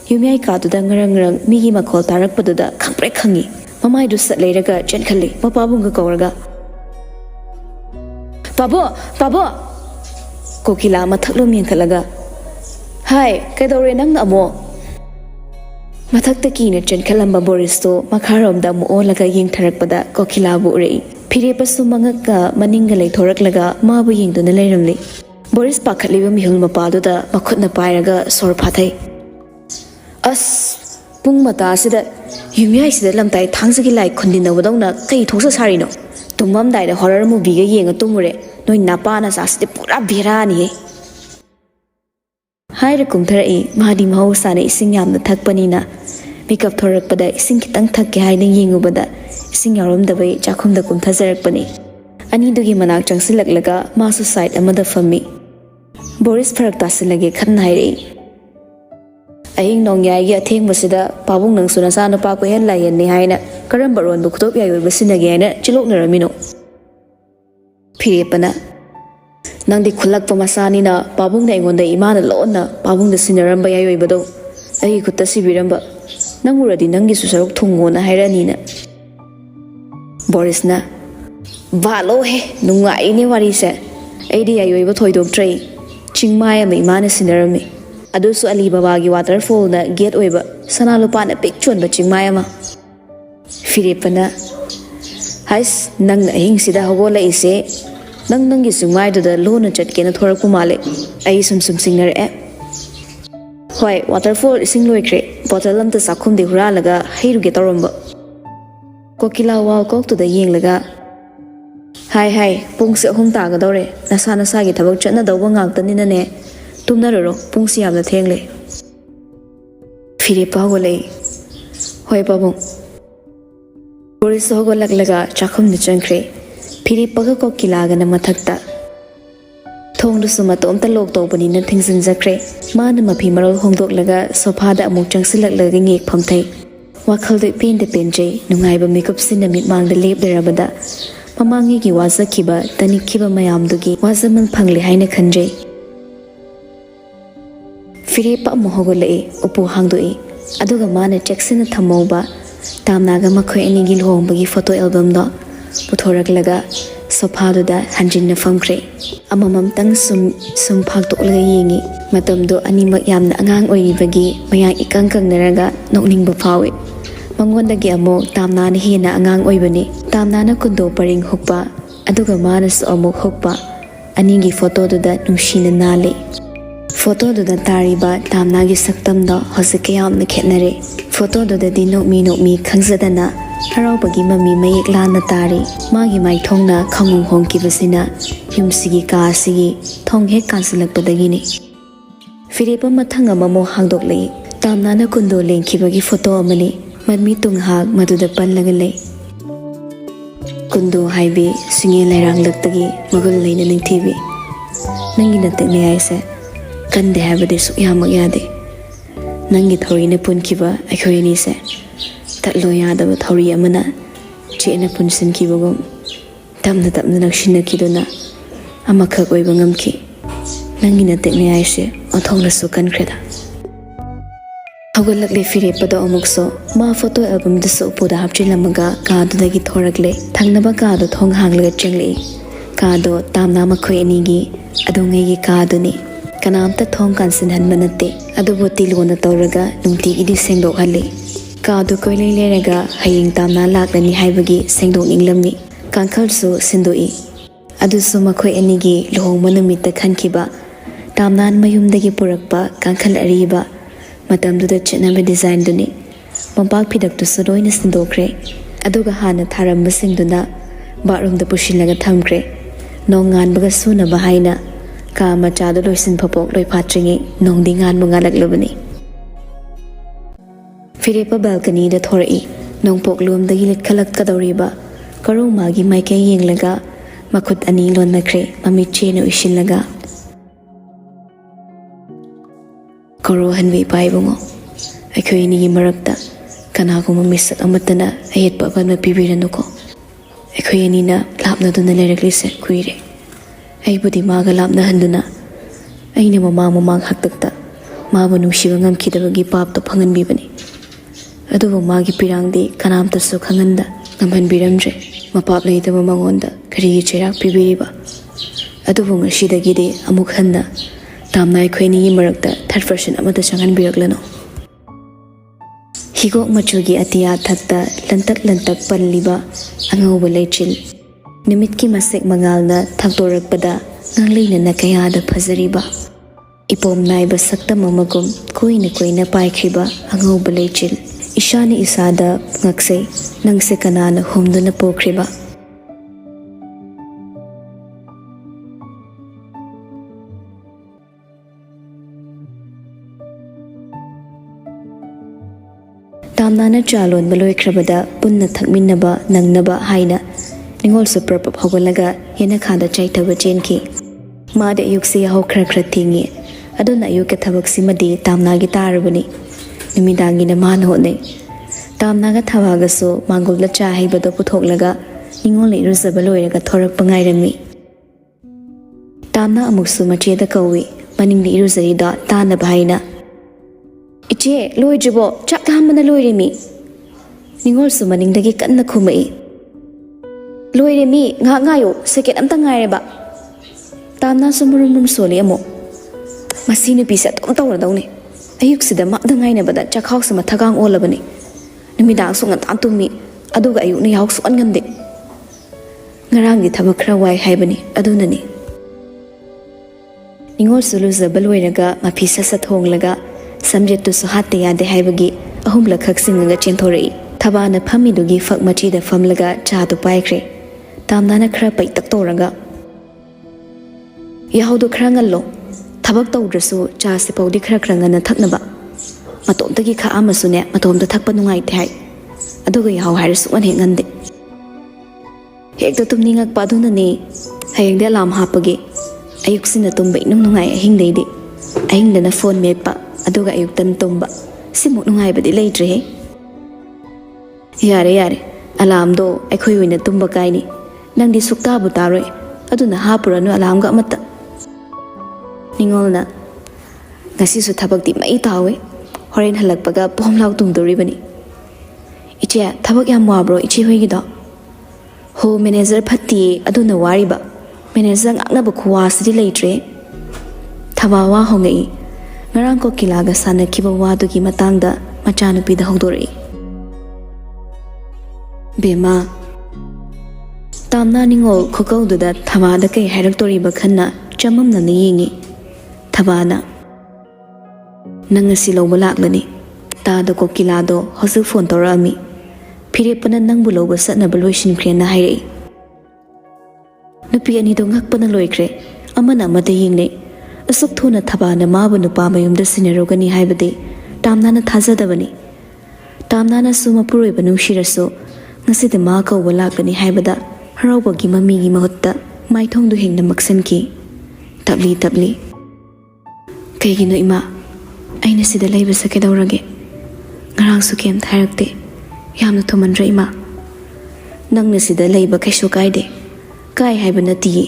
ꯌꯨꯝꯌꯥꯏ ꯀꯥꯗꯨꯗ ꯉꯔꯪ ꯃꯤꯒꯤ ꯃꯈꯣꯜ ꯇꯥꯔꯛꯄꯗꯨꯗ ꯈꯪꯄ꯭ꯔꯦꯛ ꯈꯪꯉꯤ꯫ ꯃꯃꯥꯏꯗꯨ ꯁꯠ ꯂꯩꯔꯒ ꯆꯦꯟꯈꯠꯂꯤ ꯃꯄꯥꯕꯨꯡꯒ ꯀꯧꯔꯒ "ꯄꯥꯕꯨꯡ ꯄꯥꯕꯨꯡ"꯫ Kokila mathaklo mienkalaga. Hai, kaidore nang amo. Mathakta kina chenkhalamba Boris to makharomda mu olaga yengtharakpada Kokila bu urei. Phirepasu mangaka maninga leithораklaga mabu yengduna leiramli. Boris pakhatliba mihul mapaduda makhutna pairaga sor phathai. As pung mata sida yumyai sida lamtai thangsagi lai khundinabadawna kai thongsa sarino. Tumamdaida horror movie ga yenga tumure noi napana saside pura birani he. Haira kumtharai mahadi mahosana ising yamna thakpanina makeup thorakpada ising kitang thakke haina yengubada ising yaramdabai chakhumda kumthajarakpani. Anidugi manak changsilaklaga masu side amada fammi. Boris farak tasilage khan hairei. Ahing nongyai gi athengmasida pabung nang suna sa nupa ko hen layan ni haina karamba ron bu khutop yai basinage haina chiloknaramino. Phirepana nangdi khulak pamasani na pabung na ingonda imana lona pabung da sinaramba yai oibado ai khutta sibiramba nanguradi nangi susarok thungona hairani na. Boris na balo he nungai ni wari se aidi yai oiba thoidok trai chingmai ama imana sinarami adusu Alibaba gi waterfall na gate oiba sana lupa na picture ba chingmai ama. Phirepana hais nang ahing sida hogola ise nang gi sungmai da lona chatkena thorakpu male ai sum singnar e. Hoi waterfall ising loikre bottle lamta sakhum de hura laga heiruge toromba. Kokila wal kok to da yenglaga hai pungsi ahum taga dore nasana sagi thabak chatna dawba ngaktanina ne tumnaroro pungsi yamna thengle. Phirepa hogolei hoi babung Boris hogolaklaga chakhum ni changkre. Phirepaga Kokilaga na mathakta thongdusu matomta lok tawbanina thingsinjakre mana mapi marol hongdoklaga sofa da amuk changsilaklaga ngek phamthai wakhalde pende penjei nungaiba makeup sina mitmangda lepderabada mamangi gi wazakhiba tanikhiba mayamdugi wazaman phangli haina khanjei. Phirepa mohogolei upu hangdoi aduga mana checksina thamauba tamnaga makhoi anigi luhongbagi photo album da puthoraklaga sofa-duda hanjinna famkre amamamtang sum phagtoklaga yengi matamdo animak yamna angang oiribagi mayang ikang kangnaraga nokningba phawi mangondagi amo tamnana hena angang oibani tamnana kundo paring hukpa aduga manasu amuk hukpa anigi photo-duda nungshina nale photo-duda tariba tamnagi saktamda hozike yamna khetnare photo-duda di nokmi khangzadana harauba mami mayek lana tari magi mai thongna khamung hongkibasina yumsigi kaasigi thong hek kansilakpadagini. Phirepa mathang amamo hangdoklei tamnana kundo lengkhibagi photo amani madmi tunghak maduda panlaga lei. Kundo haibi singe lairanglaktagi magul leina ningthibi nangi natekne aise kande habade sukyamak yade nangi thorina punkhiba aikhoini se tatlo yadaba thori amana chena punsin kibagom tamna nakshina kidona amakhak oiba ngamki nangi na tekne aise othongla su kankreda hogolakle Phirepada omukso ma photo album da so puda hapchilamaga ka dudagi thorakle thangnaba ka do thong hanglaga chengli ka do tamna makhoi anigi adongegi ka duni kanamta thong kansin hanmanate adubo tilgona tawraga nungtigi di sengdok halli kaadu koilei lerega haying tamna laklani haibagi sengdok ninglamni kankhalsu sindoi adusu makhoi anigi luhongma numitta khankhiba tamnan mayumdagi purakpa kankhal ariba matamduda chetnaba design duni mampak phidaktu sodoina sindokre aduga hana tharamba singduna bathroom da pushilaga thamkre nonganbaga suna bahaina ka machadu loisin phapok loi phatringi nongdingan mangalaklabani. Phirepa balcony da thorai nongpok lomdagi litkhalak kadoriba karong magi maike yenglaga makhut ani lonnakre mami chena uishillaga karo hanwi paibungo aikhoi ni marakta kanaguma misat amatana ayetpa banma pibiranuko aikhoi ni na lapna duna lereklise kuire aibudi maga lapna handuna aina mamang haktakta mabu nungsiba ngamkhidabagi papto phanganbibani adubu magi pirangdi kanamtasu khanganda ngamhanbiramje mapap leidaba mangonda kari cherak pibiriba ꯑꯗꯨꯕꯨ ꯉꯁꯤꯗꯒꯤꯗꯤ ꯑꯃꯨꯛ ꯍꯟꯅ ꯇꯥꯝꯅ ꯑꯩꯈꯣꯏꯅꯤꯒꯤ ꯃꯔꯛꯇ ꯊꯥꯔꯠ person ꯑꯃꯗ ꯆꯪꯍꯟꯕꯤꯔꯛꯂꯅꯨ. ꯍꯤꯒꯣꯛ ꯃꯆꯨꯒꯤ ꯑꯇꯤꯌꯥ ꯊꯛꯇ ꯂꯟꯇꯛ ꯂꯟꯇꯛ ꯄꯜꯂꯤꯕ ꯑꯉꯧꯕ ꯂꯩꯆꯤꯜ, ꯅꯨꯃꯤꯠꯀꯤ ꯃꯁꯦꯛ ꯃꯉꯥꯜꯅ ꯊꯛꯇꯣꯔꯛꯄꯗ ꯉꯥꯡꯂꯩꯅꯅ ꯀꯌꯥꯗ ꯐꯖꯔꯤꯕ, ꯏꯄꯣꯝ ꯅꯥꯏꯕ ꯁꯛꯇꯝ ꯑꯃꯒꯨꯝ ꯀꯣꯏꯅ ꯀꯣꯏꯅ ꯄꯥꯏꯈ꯭ꯔꯤꯕ ꯑꯉꯧꯕ ꯂꯩꯆꯤꯜ. ꯏꯁꯥꯅ ꯏꯁꯥꯗ ꯉꯛꯁꯩ, ꯅꯪꯁꯦ ꯀꯅꯥꯅ ꯍꯨꯝꯗꯨꯅ ꯄꯣꯛꯈ꯭ꯔꯤꯕ? ꯇꯥꯝꯅꯥꯅ ꯆꯥ ꯂꯣꯟꯕ ꯂꯣꯏꯈ꯭ꯔꯕꯗ ꯄꯨꯟꯅ ꯊꯛꯃꯤꯟꯅꯕ ꯅꯪꯅꯕ ꯍꯥꯏꯅ ꯅꯤꯡꯉꯣꯜꯁꯨ ꯄ꯭ꯔꯄꯞ ꯍꯧꯒꯠꯂꯒ ꯌꯦꯅꯈꯥꯗ ꯆꯥꯏꯊꯕ ꯆꯦꯟꯈꯤ. ꯃꯥꯗꯤ ꯑꯌꯨꯛꯁꯤ ꯌꯥꯍꯧ ꯈꯔ ꯊꯦꯡꯉꯤ. ꯑꯗꯨꯅ ꯑꯌꯨꯛꯀꯤ ꯊꯕꯛꯁꯤꯃꯗꯤ ꯇꯥꯝꯅꯥꯒꯤ ꯇꯥꯔꯕꯅꯤ. ꯅꯨꯃꯤꯗꯥꯡꯒꯤꯅ ꯃꯥꯅ ꯍꯣꯠꯅꯩ. ꯇꯥꯝꯅꯥꯒ ꯊꯕꯥꯒꯁꯨ ꯃꯥꯡꯒꯣꯜꯗ ꯆꯥ ꯍꯩꯕꯗꯣ ꯄꯨꯊꯣꯛꯂꯒ ꯅꯤꯡꯉꯣꯜꯅ ꯏꯔꯨꯖꯕ ꯂꯣꯏꯔꯒ ꯊꯣꯔꯛꯄ ꯉꯥꯏꯔꯝꯃꯤ. ꯇꯥꯝꯅꯥ ꯑꯃꯨꯛꯁꯨ ꯃꯆꯦꯗ ꯀꯧꯏ, ꯃꯅꯤꯡꯗ ꯏꯔꯨꯖꯔꯤꯗꯣ ꯇꯥꯅꯕ ꯍꯥꯏꯅ. ꯏꯆꯦ ꯂꯣꯏꯗ꯭ꯔꯤꯕꯣ? ꯆꯥꯛ ꯂꯥꯝꯕꯅ ꯂꯣꯏꯔꯦꯃꯤ. ꯅꯤꯡꯉꯣꯜꯁꯨ ꯃꯅꯤꯡꯗꯒꯤ ꯀꯟꯅ ꯈꯨꯝꯃꯛꯏ. ꯂꯣꯏꯔꯦꯃꯤ, ꯉꯥꯏꯍꯥꯛ ꯉꯥꯏꯌꯣ, ꯁꯦꯀꯦꯟ ꯑꯝꯇ ꯉꯥꯏꯔꯦꯕ. ꯇꯥꯝꯅꯥꯁꯨ ꯃꯨꯔꯨꯝ ꯁꯣꯜꯂꯤ ꯑꯃꯨꯛ. ꯃꯁꯤ ꯅꯨꯄꯤꯁꯦ ꯑꯗꯨꯝ ꯇꯧꯔꯗꯧꯅꯤ. ꯑꯌꯨꯛꯁꯤꯗ ꯃꯥꯛꯗ ꯉꯥꯏꯅꯕꯗ ꯆꯥꯛꯈꯥꯎꯁꯦ ꯃꯊꯛꯒꯥꯡ ꯑꯣꯜꯂꯕꯅꯤ. ꯅꯨꯃꯤꯗꯥꯡꯁꯨ ꯉꯟꯇꯥ ꯇꯨꯝꯃꯤ, ꯑꯗꯨꯒ ꯑꯌꯨꯛꯅ ꯌꯥꯍꯧ ꯁꯨꯛꯉꯟ ꯉꯝꯗꯦ. ꯉꯔꯥꯡꯗꯤ ꯊꯕꯛ ꯈꯔ ꯋꯥꯏ ꯍꯥꯏꯕꯅꯤ, ꯑꯗꯨꯅꯅꯤ. ꯅꯤꯡꯉꯣꯜꯁꯨ ꯂꯨꯖꯕ ꯂꯣꯏꯔꯒ ꯃꯐꯤ ꯁꯠ ꯍꯣꯡꯂꯒ ꯁꯝꯖꯦꯠꯇꯨꯁꯨ ꯍꯥꯠꯇ ꯌꯥꯗꯦ ꯍꯥꯏꯕꯒꯤ ꯑꯍꯨꯝꯂꯛꯈꯛ ꯁꯤꯡꯉꯒ ꯆꯦꯟꯊꯣꯔꯛꯏ. ꯊꯕꯥꯅ ꯐꯝꯃꯤꯗꯨꯒꯤ ꯐꯛ ꯃꯆꯤꯗ ꯐꯝꯂꯒ ꯆꯥꯗꯨ ꯄꯥꯏꯈ꯭ꯔꯦ. ꯇꯥꯝꯅꯥꯅ ꯈꯔ ꯄꯩꯇꯛ ꯇꯧꯔꯒ, ꯌꯥꯍꯧꯗꯨ ꯈꯔ ꯉꯜꯂꯣ. ꯊꯕꯛ ꯇꯧꯗ꯭ꯔꯁꯨ ꯆꯥꯁꯤ ꯐꯥꯎꯗꯤ ꯈꯔ ꯉꯟꯅ ꯊꯛꯅꯕ. ꯃꯇꯣꯝꯇꯒꯤ ꯈꯥꯛꯑꯝꯃꯁꯨꯅꯦ ꯃꯇꯣꯝꯇ ꯊꯛꯄ ꯅꯨꯡꯉꯥꯏꯇꯦ ꯍꯥꯏ. ꯑꯗꯨꯒ ꯌꯥꯍꯧ ꯍꯥꯏꯔꯁꯨ ꯍꯦꯛ ꯉꯟꯗꯦ. ꯍꯦꯛꯇ ꯇꯨꯝꯅꯤꯡꯉꯛꯄ, ꯑꯗꯨꯅꯅꯦ. ꯍꯌꯦꯡꯗꯤ ꯑꯦꯂꯥꯝ ꯍꯥꯞꯄꯒꯦ. ꯑꯌꯨꯛꯁꯤꯅ ꯇꯨꯝꯕ ꯏꯅꯨꯡ ꯅꯨꯡꯉꯥꯏ ꯑꯍꯤꯡꯗꯩꯗꯤ. ꯑꯍꯤꯡꯗꯅ ꯐꯣꯟ ꯃꯦꯠꯄ, ꯑꯗꯨꯒ ꯑꯌꯨꯛꯇꯅ ꯇꯨꯝꯕ. ꯁꯤꯃꯨꯛ ꯅꯨꯡꯉꯥꯏꯕꯗꯤ ꯂꯩꯇ꯭ꯔꯦꯍꯦ. ꯌꯥꯔꯦ ꯑꯦꯂꯥꯝꯗꯣ ꯑꯩꯈꯣꯏ ꯑꯣꯏꯅ ꯇꯨꯝꯕ ꯀꯥꯏꯅꯤ. ꯅꯪꯗꯤ ꯁꯨꯛꯇꯥꯕꯨ ꯇꯥꯔꯣꯏ. ꯑꯗꯨꯅ ꯍꯥꯞꯄꯨꯔꯅꯨ ꯑꯦꯂꯥꯝꯒ ꯑꯃꯠꯇ. ꯅꯤꯡꯉꯣꯜꯅ, ꯉꯁꯤꯁꯨ ꯊꯕꯛꯇꯤ ꯃꯩ ꯇꯥꯎꯋꯦ. ꯍꯣꯔꯦꯟ ꯍꯜꯂꯛꯄꯒ ꯄꯣꯝꯂꯥꯎ ꯇꯨꯝꯗꯣꯔꯤꯕꯅꯤ. ꯏꯆꯦ ꯊꯕꯛ ꯌꯥꯝ ꯋꯥꯕ꯭ꯔꯣ ꯏꯆꯦ ꯍꯣꯏꯒꯤꯗꯣ? ꯍꯣ, ꯃꯦꯅꯦꯖꯔ ꯐꯠꯇꯤꯌꯦ, ꯑꯗꯨꯅ ꯋꯥꯔꯤꯕ. ꯃꯦꯅꯦꯖꯔ ꯉꯥꯛꯅꯕ ꯈꯨꯋꯥꯁꯤꯗꯤ ꯂꯩꯇ꯭ꯔꯦ. ꯊꯕꯥ ꯋꯥ ꯍꯣꯡꯉꯛꯏ. ꯉꯔꯥꯡ ꯀꯣꯀꯤꯂꯥꯒ ꯁꯥꯟꯅꯈꯤꯕ ꯋꯥꯗꯨꯒꯤ ꯃꯇꯥꯡꯗ ꯃꯆꯥꯅꯨꯄꯤꯗ ꯍꯧꯗꯣꯔꯛꯏ. ꯕꯦꯃꯥ, ꯇꯥꯝꯅꯥ ꯅꯤꯡꯉꯣꯜ ꯈꯨꯀꯧꯗꯨꯗ ꯊꯕꯥꯗ ꯀꯩ ꯍꯥꯏꯔꯛꯇꯣꯔꯤꯕ ꯈꯟꯅ ꯆꯃꯝꯅꯅ ꯌꯦꯡꯉꯤ. ꯊꯕꯥꯅ, ꯅꯪ ꯉꯁꯤ ꯂꯧꯕ ꯂꯥꯛꯂꯅꯤ. ꯇꯥꯗ ꯀꯣꯀꯤꯂꯥꯗꯣ ꯍꯧꯖꯤꯛ ꯐꯣꯟ ꯇꯧꯔꯛꯑꯝꯃꯤ. ꯐꯤꯔꯦꯞꯄꯅ ꯅꯪꯕు ꯂꯧꯕ ꯆꯠꯅꯕ ꯂꯣꯏꯁꯤꯟꯈ꯭ꯔꯦꯅ ꯍꯥꯏꯔꯛꯏ. ꯅꯨꯄꯤ ꯑꯅꯤꯗꯣ ꯉꯛꯄꯅ ꯂꯣꯏꯈ꯭ꯔꯦ. ꯑꯃꯅ ꯑꯃꯗ ꯌꯦꯡꯅꯩ. ꯑꯁꯨꯛ ꯊꯨꯅ ꯊꯕꯥꯅ ꯃꯥꯕꯨ ꯅꯨꯄꯥ ꯃꯌꯨꯝꯗ ꯁꯤꯟꯅꯔꯨꯒꯅꯤ ꯍꯥꯏꯕꯗꯤ ꯇꯥꯝꯅꯥꯅ ꯊꯥꯖꯗꯕꯅꯤ. ꯇꯥꯝꯅꯥꯅꯁꯨ ꯃꯄꯨꯔꯣꯏꯕ ꯅꯨꯡꯁꯤꯔꯁꯨ ꯉꯁꯤꯗꯤ ꯃꯥ ꯀꯧꯕ ꯂꯥꯛꯀꯅꯤ ꯍꯥꯏꯕꯗ ꯍꯔꯥꯎꯕꯒꯤ ꯃꯃꯤꯒꯤ ꯃꯍꯨꯠꯇ ꯃꯥꯏꯊꯣꯡꯗꯨ ꯍꯦꯟꯅ ꯃꯛꯁꯟꯈꯤ. ꯇꯞꯂꯤ, ꯀꯩꯒꯤꯅꯣ ꯏꯃꯥ? ꯑꯩꯅ ꯁꯤꯗ ꯂꯩꯕꯁꯦ ꯀꯩꯗꯧꯔꯒꯦ? ꯉꯔꯥꯡꯁꯨ ꯀꯩꯝꯇ ꯍꯥꯏꯔꯛꯇꯦ. ꯌꯥꯝꯅ ꯊꯨꯃꯟꯗ꯭ꯔꯥ ꯏꯃꯥ? ꯅꯪꯅ ꯁꯤꯗ ꯂꯩꯕ ꯀꯩꯁꯨ ꯀꯥꯏꯗꯦ. ꯀꯥꯏ ꯍꯥꯏꯕ ꯅꯠꯇꯤꯌꯦ.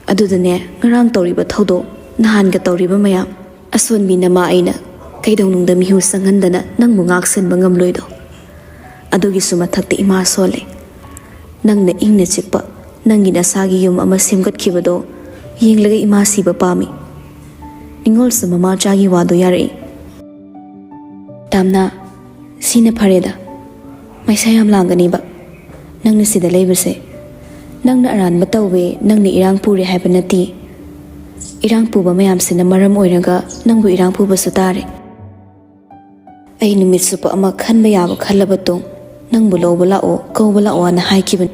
ꯑꯗꯨꯗꯅꯦ, ꯉꯔꯥꯡ ꯇꯧꯔꯤꯕ ꯊꯧꯗꯣꯛ, ꯅꯍꯥꯟꯒ ꯇꯧꯔꯤꯕ ꯃꯌꯥꯝ, ꯑꯁꯣꯟꯕꯤ ꯅꯃꯥ ꯑꯩꯅ ꯀꯩꯗꯧꯅꯨꯡꯗ ꯃꯤꯍꯨ ꯆꯪꯍꯟꯗꯅ ꯅꯪꯕꯨ ꯉꯥꯛꯁꯟꯕ ꯉꯝꯂꯣꯏꯗꯣ? ꯑꯗꯨꯒꯤꯁꯨ ꯃꯊꯛꯇ ꯏꯃꯥ ꯁꯣꯜꯂꯦ. ꯅꯪꯅ ꯏꯪꯅ ꯆꯤꯛꯄ ꯅꯪꯒꯤ ꯅꯁꯥꯒꯤ ꯌꯨꯝ ꯑꯃ ꯁꯦꯝꯒꯠꯈꯤꯕꯗೋ ꯌꯦꯡꯂꯒ ꯏꯃꯥ ꯁꯤꯕ ꯄꯥꯝꯃꯤ. ꯅꯤꯡꯉꯣꯜꯁꯨ ꯃꯃꯥꯆꯥꯒꯤ ꯋꯥꯗꯣ ꯌꯥꯔꯛꯏ. ꯇꯥꯝꯅꯥ, ꯁꯤꯅ ꯐꯔꯦꯗ. ꯃꯩꯁꯥ ꯌꯥꯝ ꯂꯥꯡꯒꯅꯤꯕ ꯅꯪꯅ ꯁꯤꯗ ꯂꯩꯕꯁꯦ. ꯅꯪꯅ ꯑꯔꯥꯟꯕ ꯇꯧꯋꯦ, ꯅꯪꯅ ꯏꯔꯥꯡ ꯄꯨꯔꯦ ꯍꯥꯏꯕ ꯅꯠꯇꯦ. ꯏꯔꯥꯡ ꯄꯨꯕ ꯃꯌꯥꯝꯁꯤꯅ ꯃꯔꯝ ꯑꯣꯏꯔꯒ ꯅꯪꯕꯨ ꯏꯔꯥꯡ ꯄꯨꯕꯁꯨ ꯇꯥꯔꯦ. ꯑꯩ ꯅꯨꯃꯤꯠ ꯆꯨꯞꯄ ꯑꯃ ꯈꯟꯕ ꯌꯥꯕ ꯈꯜꯂꯕ ꯇꯨꯡ ꯅꯪꯕꯨ ꯂꯧꯕ ꯂꯥꯛꯑꯣ, ꯀꯧꯕ ꯂꯥꯛꯑꯣꯅ ꯍꯥꯏꯈꯤꯕꯅꯤ.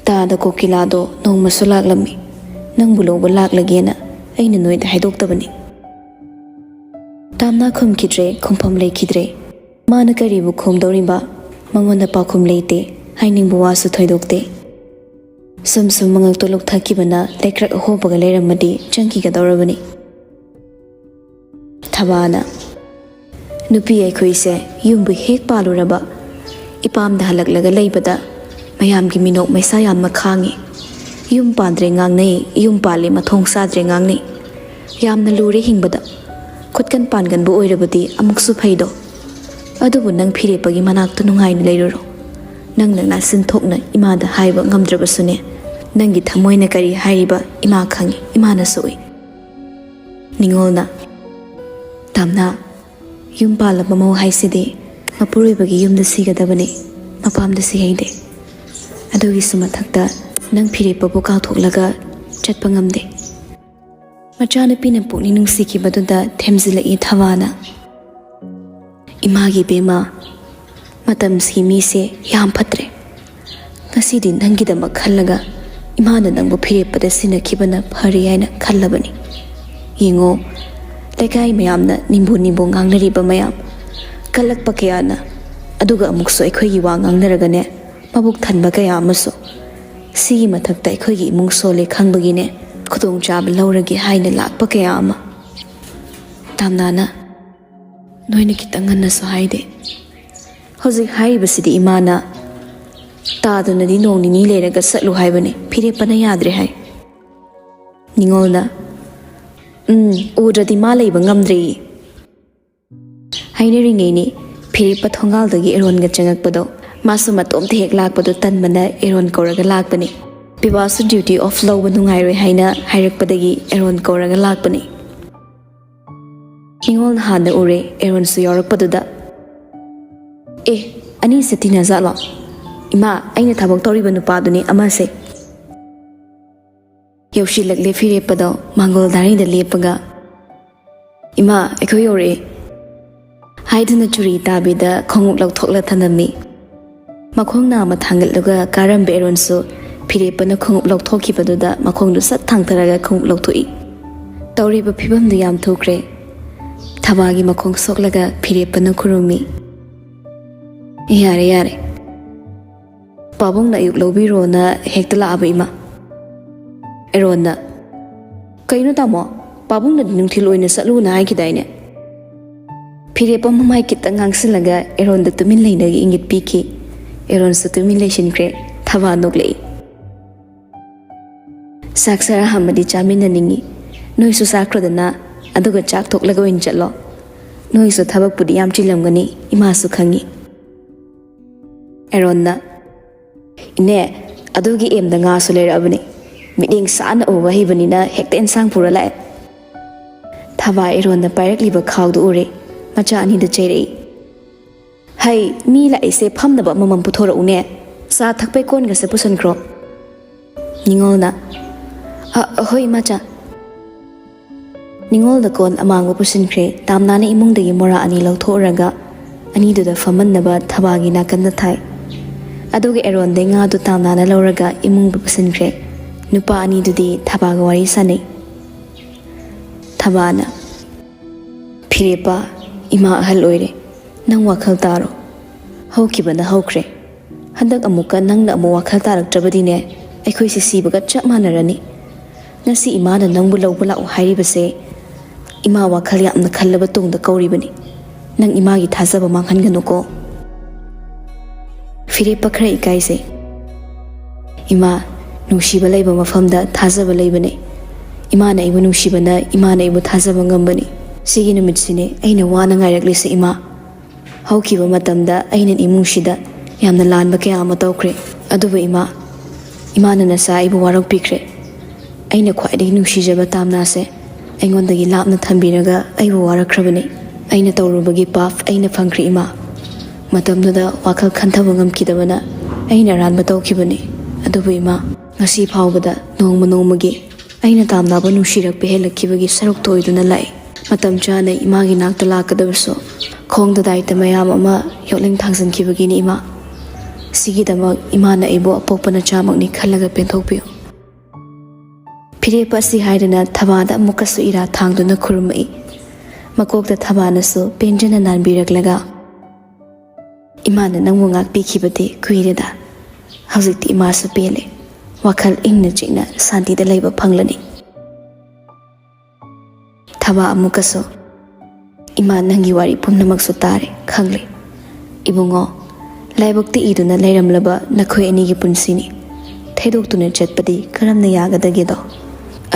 ꯇꯥꯗ ꯀꯣꯀꯤꯂꯥꯗꯣ ꯅꯣꯡꯃꯁꯨ ꯂꯥꯛꯂꯝꯃꯤ. ꯅꯪꯕꯨ ꯂꯧꯕ ꯂꯥꯛꯂꯒꯦꯅ ꯑꯩꯅ ꯅꯣꯏꯗ ꯍꯥꯏꯗꯣꯛꯇꯕꯅꯤ. ꯇꯥꯝꯅꯥ ꯈꯨꯝꯈꯤꯗ꯭ꯔꯦ, ꯈꯨꯝꯐꯝ ꯂꯩꯈꯤꯗ꯭ꯔꯦ. ꯃꯥꯅ ꯀꯔꯤꯕꯨ ꯈꯨꯝꯗꯧꯔꯤꯕ? ꯃꯉꯣꯟꯗ ꯄꯥꯎꯈꯨꯝ ꯂꯩꯇꯦ, ꯍꯥꯏꯅꯤꯡꯕ ꯋꯥꯁꯨ ꯊꯣꯏꯗꯣꯛꯇꯦ. ꯁꯨꯝ ꯃꯉꯛꯇꯣ ꯂꯨꯛꯊꯈꯤꯕꯅ ꯂꯩꯀ꯭ꯔꯛ ꯑꯍꯣꯕꯒ ꯂꯩꯔꯝꯃꯗꯤ ꯆꯪꯈꯤꯒꯗꯧꯔꯕꯅꯤ. ꯊꯕꯥꯅ, ꯅꯨꯄꯤ ꯑꯩꯈꯣꯏꯁꯦ ꯌꯨꯝꯕꯨ ꯍꯦꯛ ꯄꯥꯜꯂꯨꯔꯕ ꯏꯄꯥꯝꯗ ꯍꯜꯂꯛꯂꯒ ꯂꯩꯕꯗ ꯃꯌꯥꯝꯒꯤ ꯃꯤꯅꯣꯛ ꯃꯩꯁꯥ ꯌꯥꯝꯅ ꯈꯥꯡꯉꯤ. ꯌꯨꯝ ꯄꯥꯟꯗ꯭ꯔꯦ ꯉꯥꯡꯅꯩ, ꯌꯨꯝ ꯄꯥꯜꯂꯦ ꯃꯊꯣꯡ ꯆꯥꯗ꯭ꯔꯦ ꯉꯥꯡꯅꯩ. ꯌꯥꯝꯅ ꯂꯨꯔꯦ ꯍꯤꯡꯕꯗ. ꯈꯨꯠꯀꯟ ꯄꯥꯟꯒꯟꯕ ꯑꯣꯏꯔꯕꯗꯤ ꯑꯃꯨꯛꯁꯨ ꯐꯩꯗꯣ. ꯑꯗꯨꯕꯨ ꯅꯪ ꯐꯤꯔꯦꯞꯄꯒꯤ ꯃꯅꯥꯛꯇ ꯅꯨꯡꯉꯥꯏꯅ ꯂꯩꯔꯨꯔꯣ. ꯅꯪꯅ ꯅꯥꯆꯤꯟ ꯊꯣꯛꯅ ꯏꯃꯥꯗ ꯍꯥꯏꯕ ꯉꯝꯗ꯭ꯔꯕꯁꯨꯅꯦ, Nangi thamoina kari hairiba ima khangi imana sui. Ningolna tamna yum palaba mau haiside mapurui bagi yum da sigadabani mapam da sihaide. Adugi sumathakta nang phirepa bu kauthoklaga chatpa ngamde. Machana pina pukni nungsiki baduda themzila I thawana. Imagi bema matam simi se yam phatre. Ngasidi nangidama khallaga imana nangbu phirepada sinakibana phari haina khallabani. Yingo lekai mayamna nimbu ngangnariba mayam kalakpa kayana aduga amukso aikhoigi wa ngangnaragane mabuk thanba kaya amaso sigi mathakta aikhoigi imung sole khangbagine khudong chab lauragi haina lakpa kaya ama tamnana noina kitanganna so haide hozik haibasidi imana tadunadi nongni ni leraga satlu haibane phirepana yadre hai ningolna udradi ma leiba ngamdre haineringaini phirepa thongal-dagi eronga changakpado masu matom te hek lakpado tanbana eron koraga lakpani pibasu duty of lawba nungairoi haina hairakpadagi eron koraga lakpani ningol hana ure eron su yorakpaduda ani setina zalo ima aina thabak toriba nupaduni amase yaushilakle phirepado mangol dari da lepaga ima ekho yore haiduna churi tabida khonguk lauthokla thanami makhongna ma thangalluga karambe eronsu phirepana khonguk lauthokhibaduda makhongdu sat thangtaraga khonguk lauthoi tawriba phibamdu yam thukre thabagi makhong soklaga phirepana khurumi yare pabongna yuk lobiro na hektala aba ima erona kaino tamo pabungna nungthil oina satlu na haikidaine phirepa mamai kitang ngangsilaga eronda tumin leinagi ingit piki eron su tumin leishinkre thaba noklei saksara hamadi chamina ningi noi su sakrodana aduga chak thoklaga oin chatlo noi su thabak pudi yam chilamgani ima su khangi eronna ine adugi emda nga su lerabani miding sana over hibanina hekta ensang pura lae thaba eronda pairakliba khawdu ure macha ani da cherei hai mi la ise phamnaba mamam puthora une sa thakpe kon ga se pusan kro ningolna hoi macha ningol da kon amang pusin kre tamna ne imung dagi mora ani lawthoraga ani du da famannaba thabagi nakanna thai adugi eronde nga du tamna na lawraga imung pusin kre nupa ani dudi thabaga wari sanai thabana phirepa ima ahal oire nang wakhal taro hokibana hokre handak amuka nangna amu wakhal tarak trabadine aikhoi si sibaga chap manarani ngasi imana nangbu lawbula u hairibase ima wakhal yamna khallaba tungda kauribani nang imagi thazaba manghanganu ko phirepa khra ikaise ima nungsiba leiba mafamda thazaba leibane imana ibu nungsibana imana ibu thazaba ngambani sigi numitsine aina wana ngairaklis ima haukiba matamda aina imungsida yamna lanba kaya ama tawkre aduba imana nasa ibu warok pikre aina khwaidagi nungsijaba tamnase aingondagi lapna thambiraga aibu warakrabani aina tawrubagi paf aina phangkre ima matamduda wakhal khanthaba ngamkidabana aina ranba tawkibani aduba ima ngasi phawbada nongmagi aina tamnaba nungsirak pehelakibagi saruk toiduna lai matam chana imagi nakta lakadabaso khongda daita mayam ama yoling thangsan kibagini ima sigidama imana ibo apopana chamakni khallaga penthokpiyo phirepa si haidana thabada mukasu ira thangduna khurumai makokta thabana su penjana nanbiraklaga imana nangmu ngak pikibade kuireda hawjikti ima su pele wakhal ingna chingna santi da leiba phanglani thaba amukaso ima nangi wari pumnamaksu tare khangle ibungo laibokti iduna leiramlaba nakhoi ani gi punsini thaidoktuna chatpadi karamna yagadagedo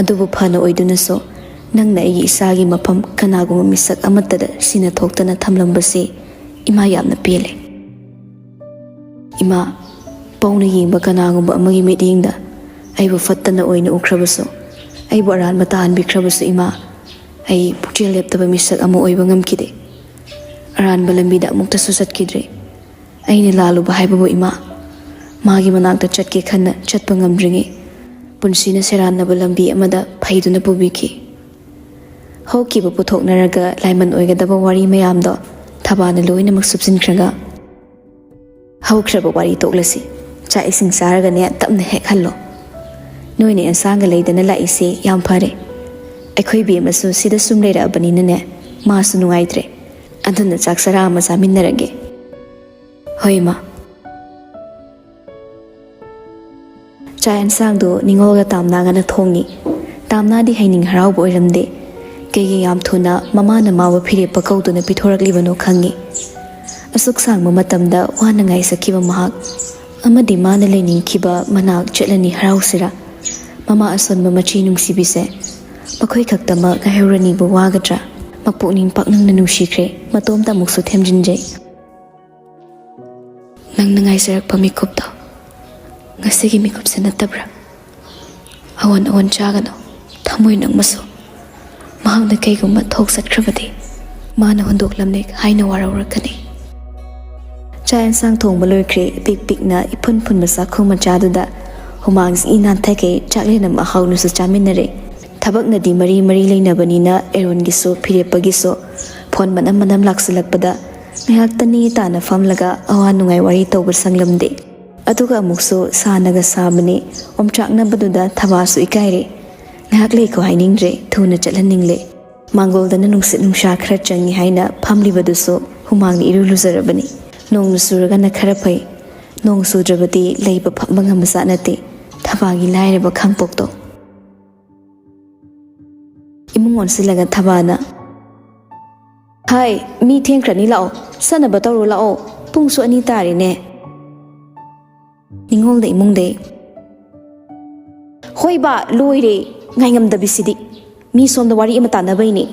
adubu phana oiduna so nangna igi isagi mapam kanaguma misak amatada sina thoktana thamlambase ima yamna pele ima pauna yingba kanaguma amagi medingda ꯑꯩꯕꯨ ꯐꯠꯇꯅ ꯑꯣꯏꯅ ꯎꯈ꯭ꯔꯕꯁꯨ ꯑꯩꯕꯨ ꯑꯔꯥꯟꯕ ꯇꯥꯍꯟꯕꯤꯈ꯭ꯔꯕꯁꯨ ꯏꯃꯥ ꯑꯩ ꯄꯨꯛꯆꯦꯜ ꯂꯦꯞꯇꯕ ꯃꯤꯁꯛ ꯑꯃ ꯑꯣꯏꯕ ꯉꯝꯈꯤꯗꯦ ꯑꯔꯥꯟꯕ ꯂꯝꯕꯤꯗ ꯑꯃꯨꯛꯇꯁꯨ ꯆꯠꯈꯤꯗ꯭ꯔꯦ ꯑꯩꯅ ꯂꯥꯜꯂꯨꯕ ꯍꯥꯏꯕꯕꯨ ꯏꯃꯥ ꯃꯥꯒꯤ ꯃꯅꯥꯛꯇ ꯆꯠꯀꯦ ꯈꯟꯅ ꯆꯠꯄ ꯉꯝꯗ꯭ꯔꯤꯉꯩ ꯄꯨꯟꯁꯤꯅ ꯁꯦꯔꯥꯟꯅꯕ ꯂꯝꯕꯤ ꯑꯃꯗ ꯐꯩꯗꯨꯅ ꯄꯨꯕꯤꯈꯤ ꯍꯧꯈꯤꯕ ꯄꯨꯊꯣꯛꯅꯔꯒ ꯂꯥꯏꯃꯟ ꯑꯣꯏꯒꯗꯕ ꯋꯥꯔꯤ ꯃꯌꯥꯝꯗꯣ ꯊꯕꯥꯅ ꯂꯣꯏꯅꯃꯛ ꯁꯨꯞꯆꯤꯟꯈ꯭ꯔꯒ ꯍꯧꯈ꯭ꯔꯕ ꯋꯥꯔꯤ ꯇꯣꯛꯂꯁꯤ ꯆꯥꯛ ꯏꯁꯤꯡ ꯆꯥꯔꯒꯅꯦ ꯇꯞꯅ ꯍꯦꯛ ꯍꯜꯂꯣ ꯅꯣꯏꯅ ꯑꯦꯟꯁꯥꯡꯒ ꯂꯩꯗꯅ ꯂꯥꯛꯏꯁꯦ ꯌꯥꯝ ꯐꯔꯦ ꯑꯩꯈꯣꯏ ꯕꯦꯝꯃꯁꯨ ꯁꯤꯗ ꯁꯨꯝ ꯂꯩꯔꯛꯑꯕꯅꯤꯅꯅꯦ ꯃꯥꯁꯨ ꯅꯨꯡꯉꯥꯏꯇ꯭ꯔꯦ ꯑꯗꯨꯅ ꯆꯥꯛ ꯆꯔꯥ ꯑꯃ ꯆꯥꯃꯤꯟꯅꯔꯒꯦ ꯍꯣꯏ ꯏꯃꯥ ꯆꯥꯛ ꯌꯦꯟꯁꯥꯡꯗꯣ ꯅꯤꯡꯉꯣꯜꯒ ꯇꯥꯝꯅꯥꯒꯅ ꯊꯣꯡꯉꯤ ꯇꯥꯝꯅꯥꯗꯤ ꯍꯩꯅꯤꯡ ꯍꯔꯥꯎꯕ ꯑꯣꯏꯔꯝꯗꯦ ꯀꯩꯒꯤ ꯌꯥꯝ ꯊꯨꯅ ꯃꯃꯥꯅ ꯃꯥꯕꯨ ꯐꯤꯔꯦꯞ ꯄꯀꯧꯗꯨꯅ ꯄꯤꯊꯣꯔꯛꯂꯤꯕꯅꯣ ꯈꯪꯉꯤ ꯑꯁꯨꯛ ꯁꯥꯡꯕ ꯃꯇꯝꯗ ꯋꯥꯅ ꯉꯥꯏꯖꯈꯤꯕ ꯃꯍꯥꯛ ꯑꯃꯗꯤ ꯃꯥꯅ ꯂꯩꯅꯤꯡꯈꯤꯕ ꯃꯅꯥꯛ ꯆꯠꯂꯅꯤ ꯍꯔꯥꯎꯁꯤꯔꯥ ꯃꯃꯥ ꯑꯁꯣꯟꯕ ꯃꯆꯤ ꯅꯨꯡꯁꯤꯕꯤꯁꯦ ꯃꯈꯣꯏ ꯈꯛꯇꯃꯛ ꯉꯥꯏꯍꯧꯔꯅꯤꯕꯨ ꯋꯥꯒꯗ꯭ꯔꯥ ꯃꯄꯨꯛꯅꯤꯡ ꯄꯥꯛꯅꯤꯡꯅ ꯅꯨꯡꯁꯤꯈ꯭ꯔꯦ ꯃꯇꯣꯝꯇ ꯑꯃꯨꯛꯁꯨ ꯊꯦꯝꯖꯤꯟꯖꯩ ꯅꯪꯅ ꯉꯥꯏꯖꯔꯛꯄ ꯃꯤꯀꯨꯞꯇꯣ ꯉꯁꯤꯒꯤ ꯃꯤꯀꯨꯞꯁꯦ ꯅꯠꯇꯕ꯭ꯔꯥ ꯑꯋꯣꯟ ꯑꯋꯣꯟ ꯆꯥꯒꯅꯨ ꯊꯃꯣꯏ ꯅꯪꯃꯁꯨ ꯃꯍꯥꯛꯅ ꯀꯩꯒꯨꯝꯕ ꯊꯣꯛ ꯆꯠꯈ꯭ꯔꯕꯗꯤ ꯃꯥꯅ ꯍꯨꯟꯗꯣꯛꯂꯝꯂꯦ ꯍꯥꯏꯅ ꯋꯥꯔꯧꯔꯛꯀꯅꯤ ꯆꯥꯛ ꯌꯦꯟꯁꯥꯡ ꯊꯣꯡꯕ ꯂꯣꯏꯈ꯭ꯔꯦ ꯄꯤꯛ ꯄꯤꯛꯅ ꯏꯐꯨꯟ ꯐꯨꯟꯕ ꯆꯥꯛꯈꯨꯝ ꯃꯆꯥꯗꯨꯗ ꯍꯨꯃꯥꯡꯁꯤ ꯅꯥꯟꯊꯩ ꯆꯥꯛꯂꯦꯟ ꯑꯃ ꯍꯥꯎꯅꯁꯨ ꯆꯥꯃꯤꯟꯅꯔꯦ ꯊꯕꯛꯅꯗꯤ ꯃꯔꯤ ꯃꯔꯤ ꯂꯩꯅꯕꯅꯤꯅ ꯑꯦꯔꯣꯟꯒꯤꯁꯨ ꯐꯤꯔꯦꯞꯄꯒꯤꯁꯨ ꯐꯣꯟ ꯃꯅꯝ ꯃꯅꯝ ꯂꯥꯛꯁꯤꯜꯂꯛꯄꯗ ꯉꯥꯏꯍꯥꯛꯇ ꯅꯦ ꯇꯥꯅ ꯐꯝꯂꯒ ꯑꯋꯥ ꯅꯨꯡꯉꯥꯏ ꯋꯥꯔꯤ ꯇꯧꯕ ꯁꯪꯂꯝꯗꯦ ꯑꯗꯨꯒ ꯑꯃꯨꯛꯁꯨ ꯁꯥꯅꯒ ꯁꯥꯕꯅꯤ ꯑꯣꯝꯆꯥꯛꯅꯕꯗꯨꯗ ꯊꯕꯥꯁꯨ ꯏꯀꯥꯏꯔꯦ ꯉꯥꯏꯍꯥꯛ ꯂꯩꯈꯣ ꯍꯥꯏꯅꯤꯡꯗ꯭ꯔꯦ ꯊꯨꯅ ꯆꯠꯍꯟꯅꯤꯡꯂꯦ ꯃꯥꯡꯒꯣꯜꯗꯅ ꯅꯨꯡꯁꯤꯠ ꯅꯨꯡꯁꯥ ꯈꯔ ꯆꯪꯉꯤ ꯍꯥꯏꯅ ꯐꯝꯂꯤꯕꯗꯨꯁꯨ ꯍꯨꯃꯥꯡꯅ ꯏꯔꯨ ꯂꯨꯖꯔꯕꯅꯤ ꯅꯣꯡꯅ ꯆꯨꯔꯒꯅ ꯈꯔ ꯐꯩ ꯅꯣꯡ ꯆꯨꯗ꯭ꯔꯕꯗꯤ ꯂꯩꯕ ꯐꯝꯕ ꯉꯝꯕꯖꯥꯠ ꯅꯠꯇꯦ ꯊꯕꯥꯒꯤ ꯂꯥꯏꯔꯕ ꯈꯥꯡꯄꯣꯛꯇꯣ ꯏꯃꯨꯡ ꯑꯣꯟꯁꯤꯜꯂꯒ ꯊꯕꯥꯅ ꯍꯥꯏ ꯃꯤ ꯊꯦꯡꯈ꯭ꯔꯅꯤ ꯂꯥꯛꯑꯣ ꯆꯠꯅꯕ ꯇꯧꯔꯣ ꯂꯥꯛꯑꯣ ꯄꯨꯡꯁꯨ 2 ꯇꯥꯔꯦꯅꯦ ꯅꯤꯡꯉꯣꯜꯗ ꯏꯃꯨꯡꯗꯩ ꯍꯣꯏ ꯕꯥ ꯂꯣꯏꯔꯦ ꯉꯥꯏꯉꯝꯗꯕꯤꯁꯤꯗꯤ ꯃꯤ ꯁꯣꯝꯗ ꯋꯥꯔꯤ ꯑꯃ ꯇꯥꯟꯅꯕꯩꯅꯤ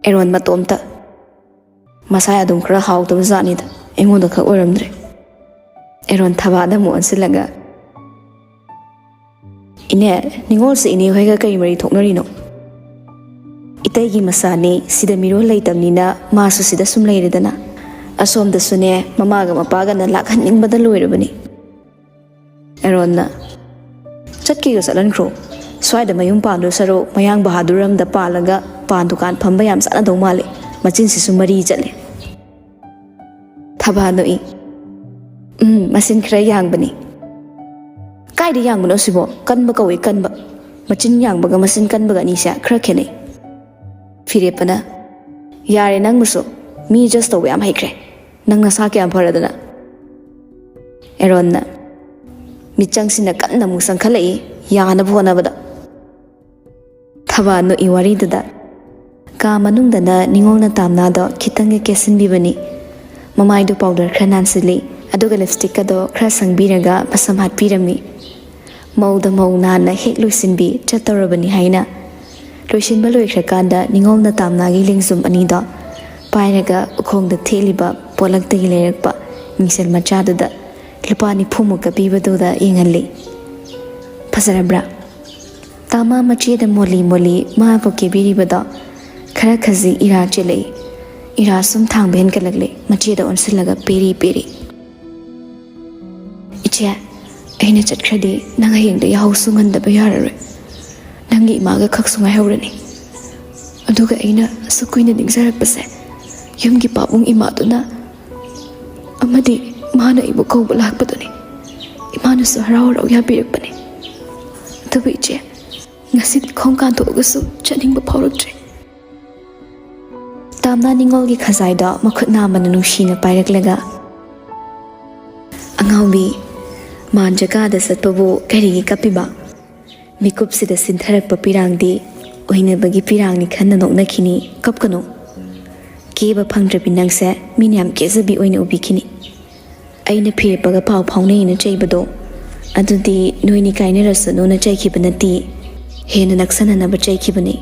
ꯑꯦꯔꯣꯟ ꯃꯇꯣꯝꯇ ꯃꯁꯥꯏ ꯑꯗꯨꯝ ꯈꯔ ꯍꯥꯎꯇꯕ ꯖꯥꯠꯅꯤꯗ ꯑꯩꯉꯣꯟꯗ ꯈꯛ ꯑꯣꯏꯔꯝꯗ꯭ꯔꯦ ꯑꯦꯔꯣꯟ ꯊꯕꯥꯗ ꯑꯃꯨꯛ ꯑꯣꯟꯁꯤꯜꯂꯒ ꯏꯅꯦ ꯅꯤꯡꯉꯣꯜꯁꯦ ꯏꯅꯦ ꯍꯣꯏꯒ ꯀꯔꯤ ꯃꯔꯤ ꯊꯣꯛꯅꯔꯤꯅꯣ ꯏꯇꯩꯒꯤ ꯃꯆꯥꯅꯤ ꯁꯤꯗ ꯃꯤꯔꯣꯜ ꯂꯩꯇꯕꯅꯤꯅ ꯃꯥꯁꯨ ꯁꯤꯗ ꯁꯨꯝ ꯂꯩꯔꯦꯗꯅ ꯑꯁꯣꯝꯗꯁꯨꯅꯦ ꯃꯃꯥꯒ ꯃꯄꯥꯒꯅ ꯂꯥꯛꯍꯟꯅꯤꯡꯕꯗ ꯂꯣꯏꯔꯕꯅꯤ ꯑꯦꯔꯣꯟꯅ ꯆꯠꯀꯦꯒ ꯆꯠꯍꯟꯈ꯭ꯔꯣ ꯁ꯭ꯋꯥꯏꯗ ꯃꯌꯨꯝ ꯄꯥꯟꯗꯣ ꯁꯔꯨꯛ ꯃꯌꯥꯡ ꯕꯍꯥꯗꯨꯔ ꯑꯃꯗ ꯄꯥꯜꯂꯒ ꯄꯥꯟ ꯗꯨꯀꯥꯟ ꯐꯝꯕ ꯌꯥꯝ ꯆꯠꯅꯗꯧ ꯃꯥꯜꯂꯦ ꯃꯆꯤꯟꯁꯤꯁꯨ ꯃꯔꯤ ꯆꯠꯂꯦ ꯊꯕꯥ ꯅꯣꯛꯏ ꯃꯆꯤꯟ ꯈꯔ ꯌꯥꯡꯕꯅꯤ ꯀꯥꯏꯗ ꯌꯥꯡꯕꯅꯣ ꯁꯤꯕꯣ ꯀꯟꯕ ꯀꯧꯏ ꯀꯟꯕ ꯃꯆꯤꯟ ꯌꯥꯡꯕꯒ ꯃꯆꯤꯟ ꯀꯟꯕꯒ ꯑꯅꯤꯁꯦ ꯈꯔ ꯈꯦꯠꯅꯩ ꯐꯤꯔꯦꯞꯄꯅ ꯌꯥꯔꯦ ꯅꯪꯕꯨꯁꯨ ꯃꯤ ꯖꯁ ꯇꯧꯕ ꯌꯥꯝ ꯍꯩꯈ꯭ꯔꯦ ꯅꯪ ꯅꯁꯥ ꯀꯌꯥꯝ ꯐꯔꯗꯅ ꯑꯦꯔꯣꯟꯅ ꯃꯤꯆꯪꯁꯤꯅ ꯀꯟꯅ ꯑꯃꯨꯛ ꯆꯪꯈꯠꯂꯛꯏ ꯌꯥꯅꯕ ꯍꯣꯠꯅꯕꯗ ꯊꯕꯥ ꯅꯣꯛꯏ ꯋꯥꯔꯤꯗꯨꯗ ꯀꯥ ꯃꯅꯨꯡꯗꯅ ꯅꯤꯡꯉꯣꯜꯅ ꯇꯥꯝꯅꯥꯗꯣ ꯈꯤꯇꯪꯒ ꯀꯦꯁꯤꯟꯕꯤꯕꯅꯤ ꯃꯃꯥꯏꯗꯨ ꯄꯥꯎꯗꯔ ꯈꯔ ꯅꯥꯟꯁꯤꯜꯂꯤ ꯑꯗꯨꯒ ꯂꯤꯞꯁꯇꯤꯛꯀꯗꯣ ꯈꯔ ꯁꯪꯕꯤꯔꯒ ꯃꯁꯝ ꯍꯥꯠꯄꯤꯔꯝꯃꯤ ꯃꯧꯗ ꯃꯧ ꯅꯥꯟꯅ ꯍꯦꯛ ꯂꯣꯏꯁꯤꯟꯕꯤ ꯆꯠꯇꯧꯔꯕꯅꯤ ꯍꯥꯏꯅ ꯂꯣꯏꯁꯤꯟꯕ ꯂꯣꯏꯈ꯭ꯔꯀꯥꯟꯗ ꯅꯤꯡꯉꯣꯜꯅ ꯇꯥꯝꯅꯥꯒꯤ ꯂꯦꯡꯖꯨꯝ ꯑꯅꯤꯗꯣ ꯄꯥꯏꯔꯒ ꯎꯈꯣꯡꯗ ꯊꯦꯠꯂꯤꯕ ꯄꯣꯂꯛꯇꯒꯤ ꯂꯩꯔꯛꯄ ꯃꯤꯡꯁꯦꯜ ꯃꯆꯥꯗꯨꯗ ꯂꯨꯄꯥ 90 ꯄꯤꯕꯗꯨꯗ ꯌꯦꯡꯍꯜꯂꯤ ꯐꯖꯔꯕ꯭ꯔꯥ ꯇꯥꯃꯥ ꯃꯆꯦꯗ ꯃꯣꯜꯂꯤ ꯃꯣꯜꯂꯤ ꯃꯥꯕꯨ ꯀꯦꯕꯤꯔꯤꯕꯗꯣ ꯈꯔ ꯈꯖꯤꯛ ꯏꯔꯥ ꯆꯦꯜꯂꯛꯏ ꯏꯔꯥ ꯁꯨꯝ ꯊꯥꯡꯕ ꯍꯦꯟꯒꯠꯂꯛꯂꯦ ꯃꯆꯦꯗ ꯑꯣꯟꯁꯤꯜꯂꯒ ꯄꯦꯔꯤ ꯄꯦꯔꯤ ꯏꯆꯦ ꯑꯩꯅ ꯆꯠꯈ꯭ꯔꯗꯤ ꯅꯪ ꯍꯌꯦꯡꯗ ꯌꯥꯍꯧꯁꯨ ꯉꯟꯗꯕ ꯌꯥꯔꯔꯣꯏ ꯅꯪꯒꯤ ꯏꯃꯥꯒ ꯈꯛꯁꯨ ꯉꯥꯏꯍꯧꯔꯅꯤ ꯑꯗꯨꯒ ꯑꯩꯅ ꯑꯁꯨꯛ ꯀꯨꯏꯅ ꯅꯤꯡꯖꯔꯛꯄꯁꯦ ꯌꯨꯝꯒꯤ ꯄꯥꯕꯨꯡ ꯏꯃꯥꯗꯨꯅ ꯑꯃꯗꯤ ꯃꯥꯅ ꯑꯩꯕꯨ ꯀꯧꯕ ꯂꯥꯛꯄꯗꯨꯅꯤ ꯏꯃꯥꯅꯁꯨ ꯍꯔꯥꯎ ꯍꯔꯥꯎ ꯌꯥꯕꯤꯔꯛꯄꯅꯤ ꯑꯗꯨꯕꯨ ꯏꯆꯦ ꯉꯁꯤꯗꯤ ꯈꯣꯡ ꯀꯥꯟꯊꯣꯛꯑꯒꯁꯨ ꯆꯠꯅꯤꯡꯕ ꯐꯥꯎꯔꯛꯇ꯭ꯔꯦ ꯇꯥꯝꯅꯥ ꯅꯤꯡꯉꯣꯜꯒꯤ ꯈꯖꯥꯏꯗꯣ ꯃꯈꯨꯠ ꯅꯥꯝꯃꯅ ꯅꯨꯡꯁꯤꯅ ꯄꯥꯏꯔꯛꯂꯒ ꯑꯉꯥꯎꯕꯤ ꯃꯥꯟ ꯖꯒꯥꯗ ꯆꯠꯄꯕꯨ ꯀꯔꯤꯒꯤ ꯀꯞꯄꯤꯕ ꯃꯤꯀꯨꯞꯁꯤꯗ ꯁꯤꯟꯊꯔꯛꯄ ꯄꯤꯔꯥꯡꯗꯤ ꯑꯣꯏꯅꯕꯒꯤ ꯄꯤꯔꯥꯡꯅꯤ ꯈꯟꯅ ꯅꯣꯛꯅꯈꯤꯅꯤ ꯀꯞꯀꯅꯨ ꯀꯦꯕ ꯐꯪꯗ꯭ꯔꯕꯤ ꯅꯪꯁꯦ ꯃꯤꯅ ꯌꯥꯝ ꯀꯦꯖꯕꯤ ꯑꯣꯏꯅ ꯎꯕꯤꯈꯤꯅꯤ ꯑꯩꯅ ꯐꯤꯔꯦꯞꯄꯒ ꯄꯥꯎ ꯐꯥꯎꯅꯩꯅ ꯆꯩꯕꯗꯣ ꯑꯗꯨꯗꯤ ꯅꯣꯏꯅꯤ ꯀꯥꯏꯅꯔꯁꯅꯨꯅ ꯆꯩꯈꯤꯕ ꯅꯠꯇꯦ ꯍꯦꯟꯅ ꯅꯛꯁꯟꯅꯅꯕ ꯆꯩꯈꯤꯕꯅꯤ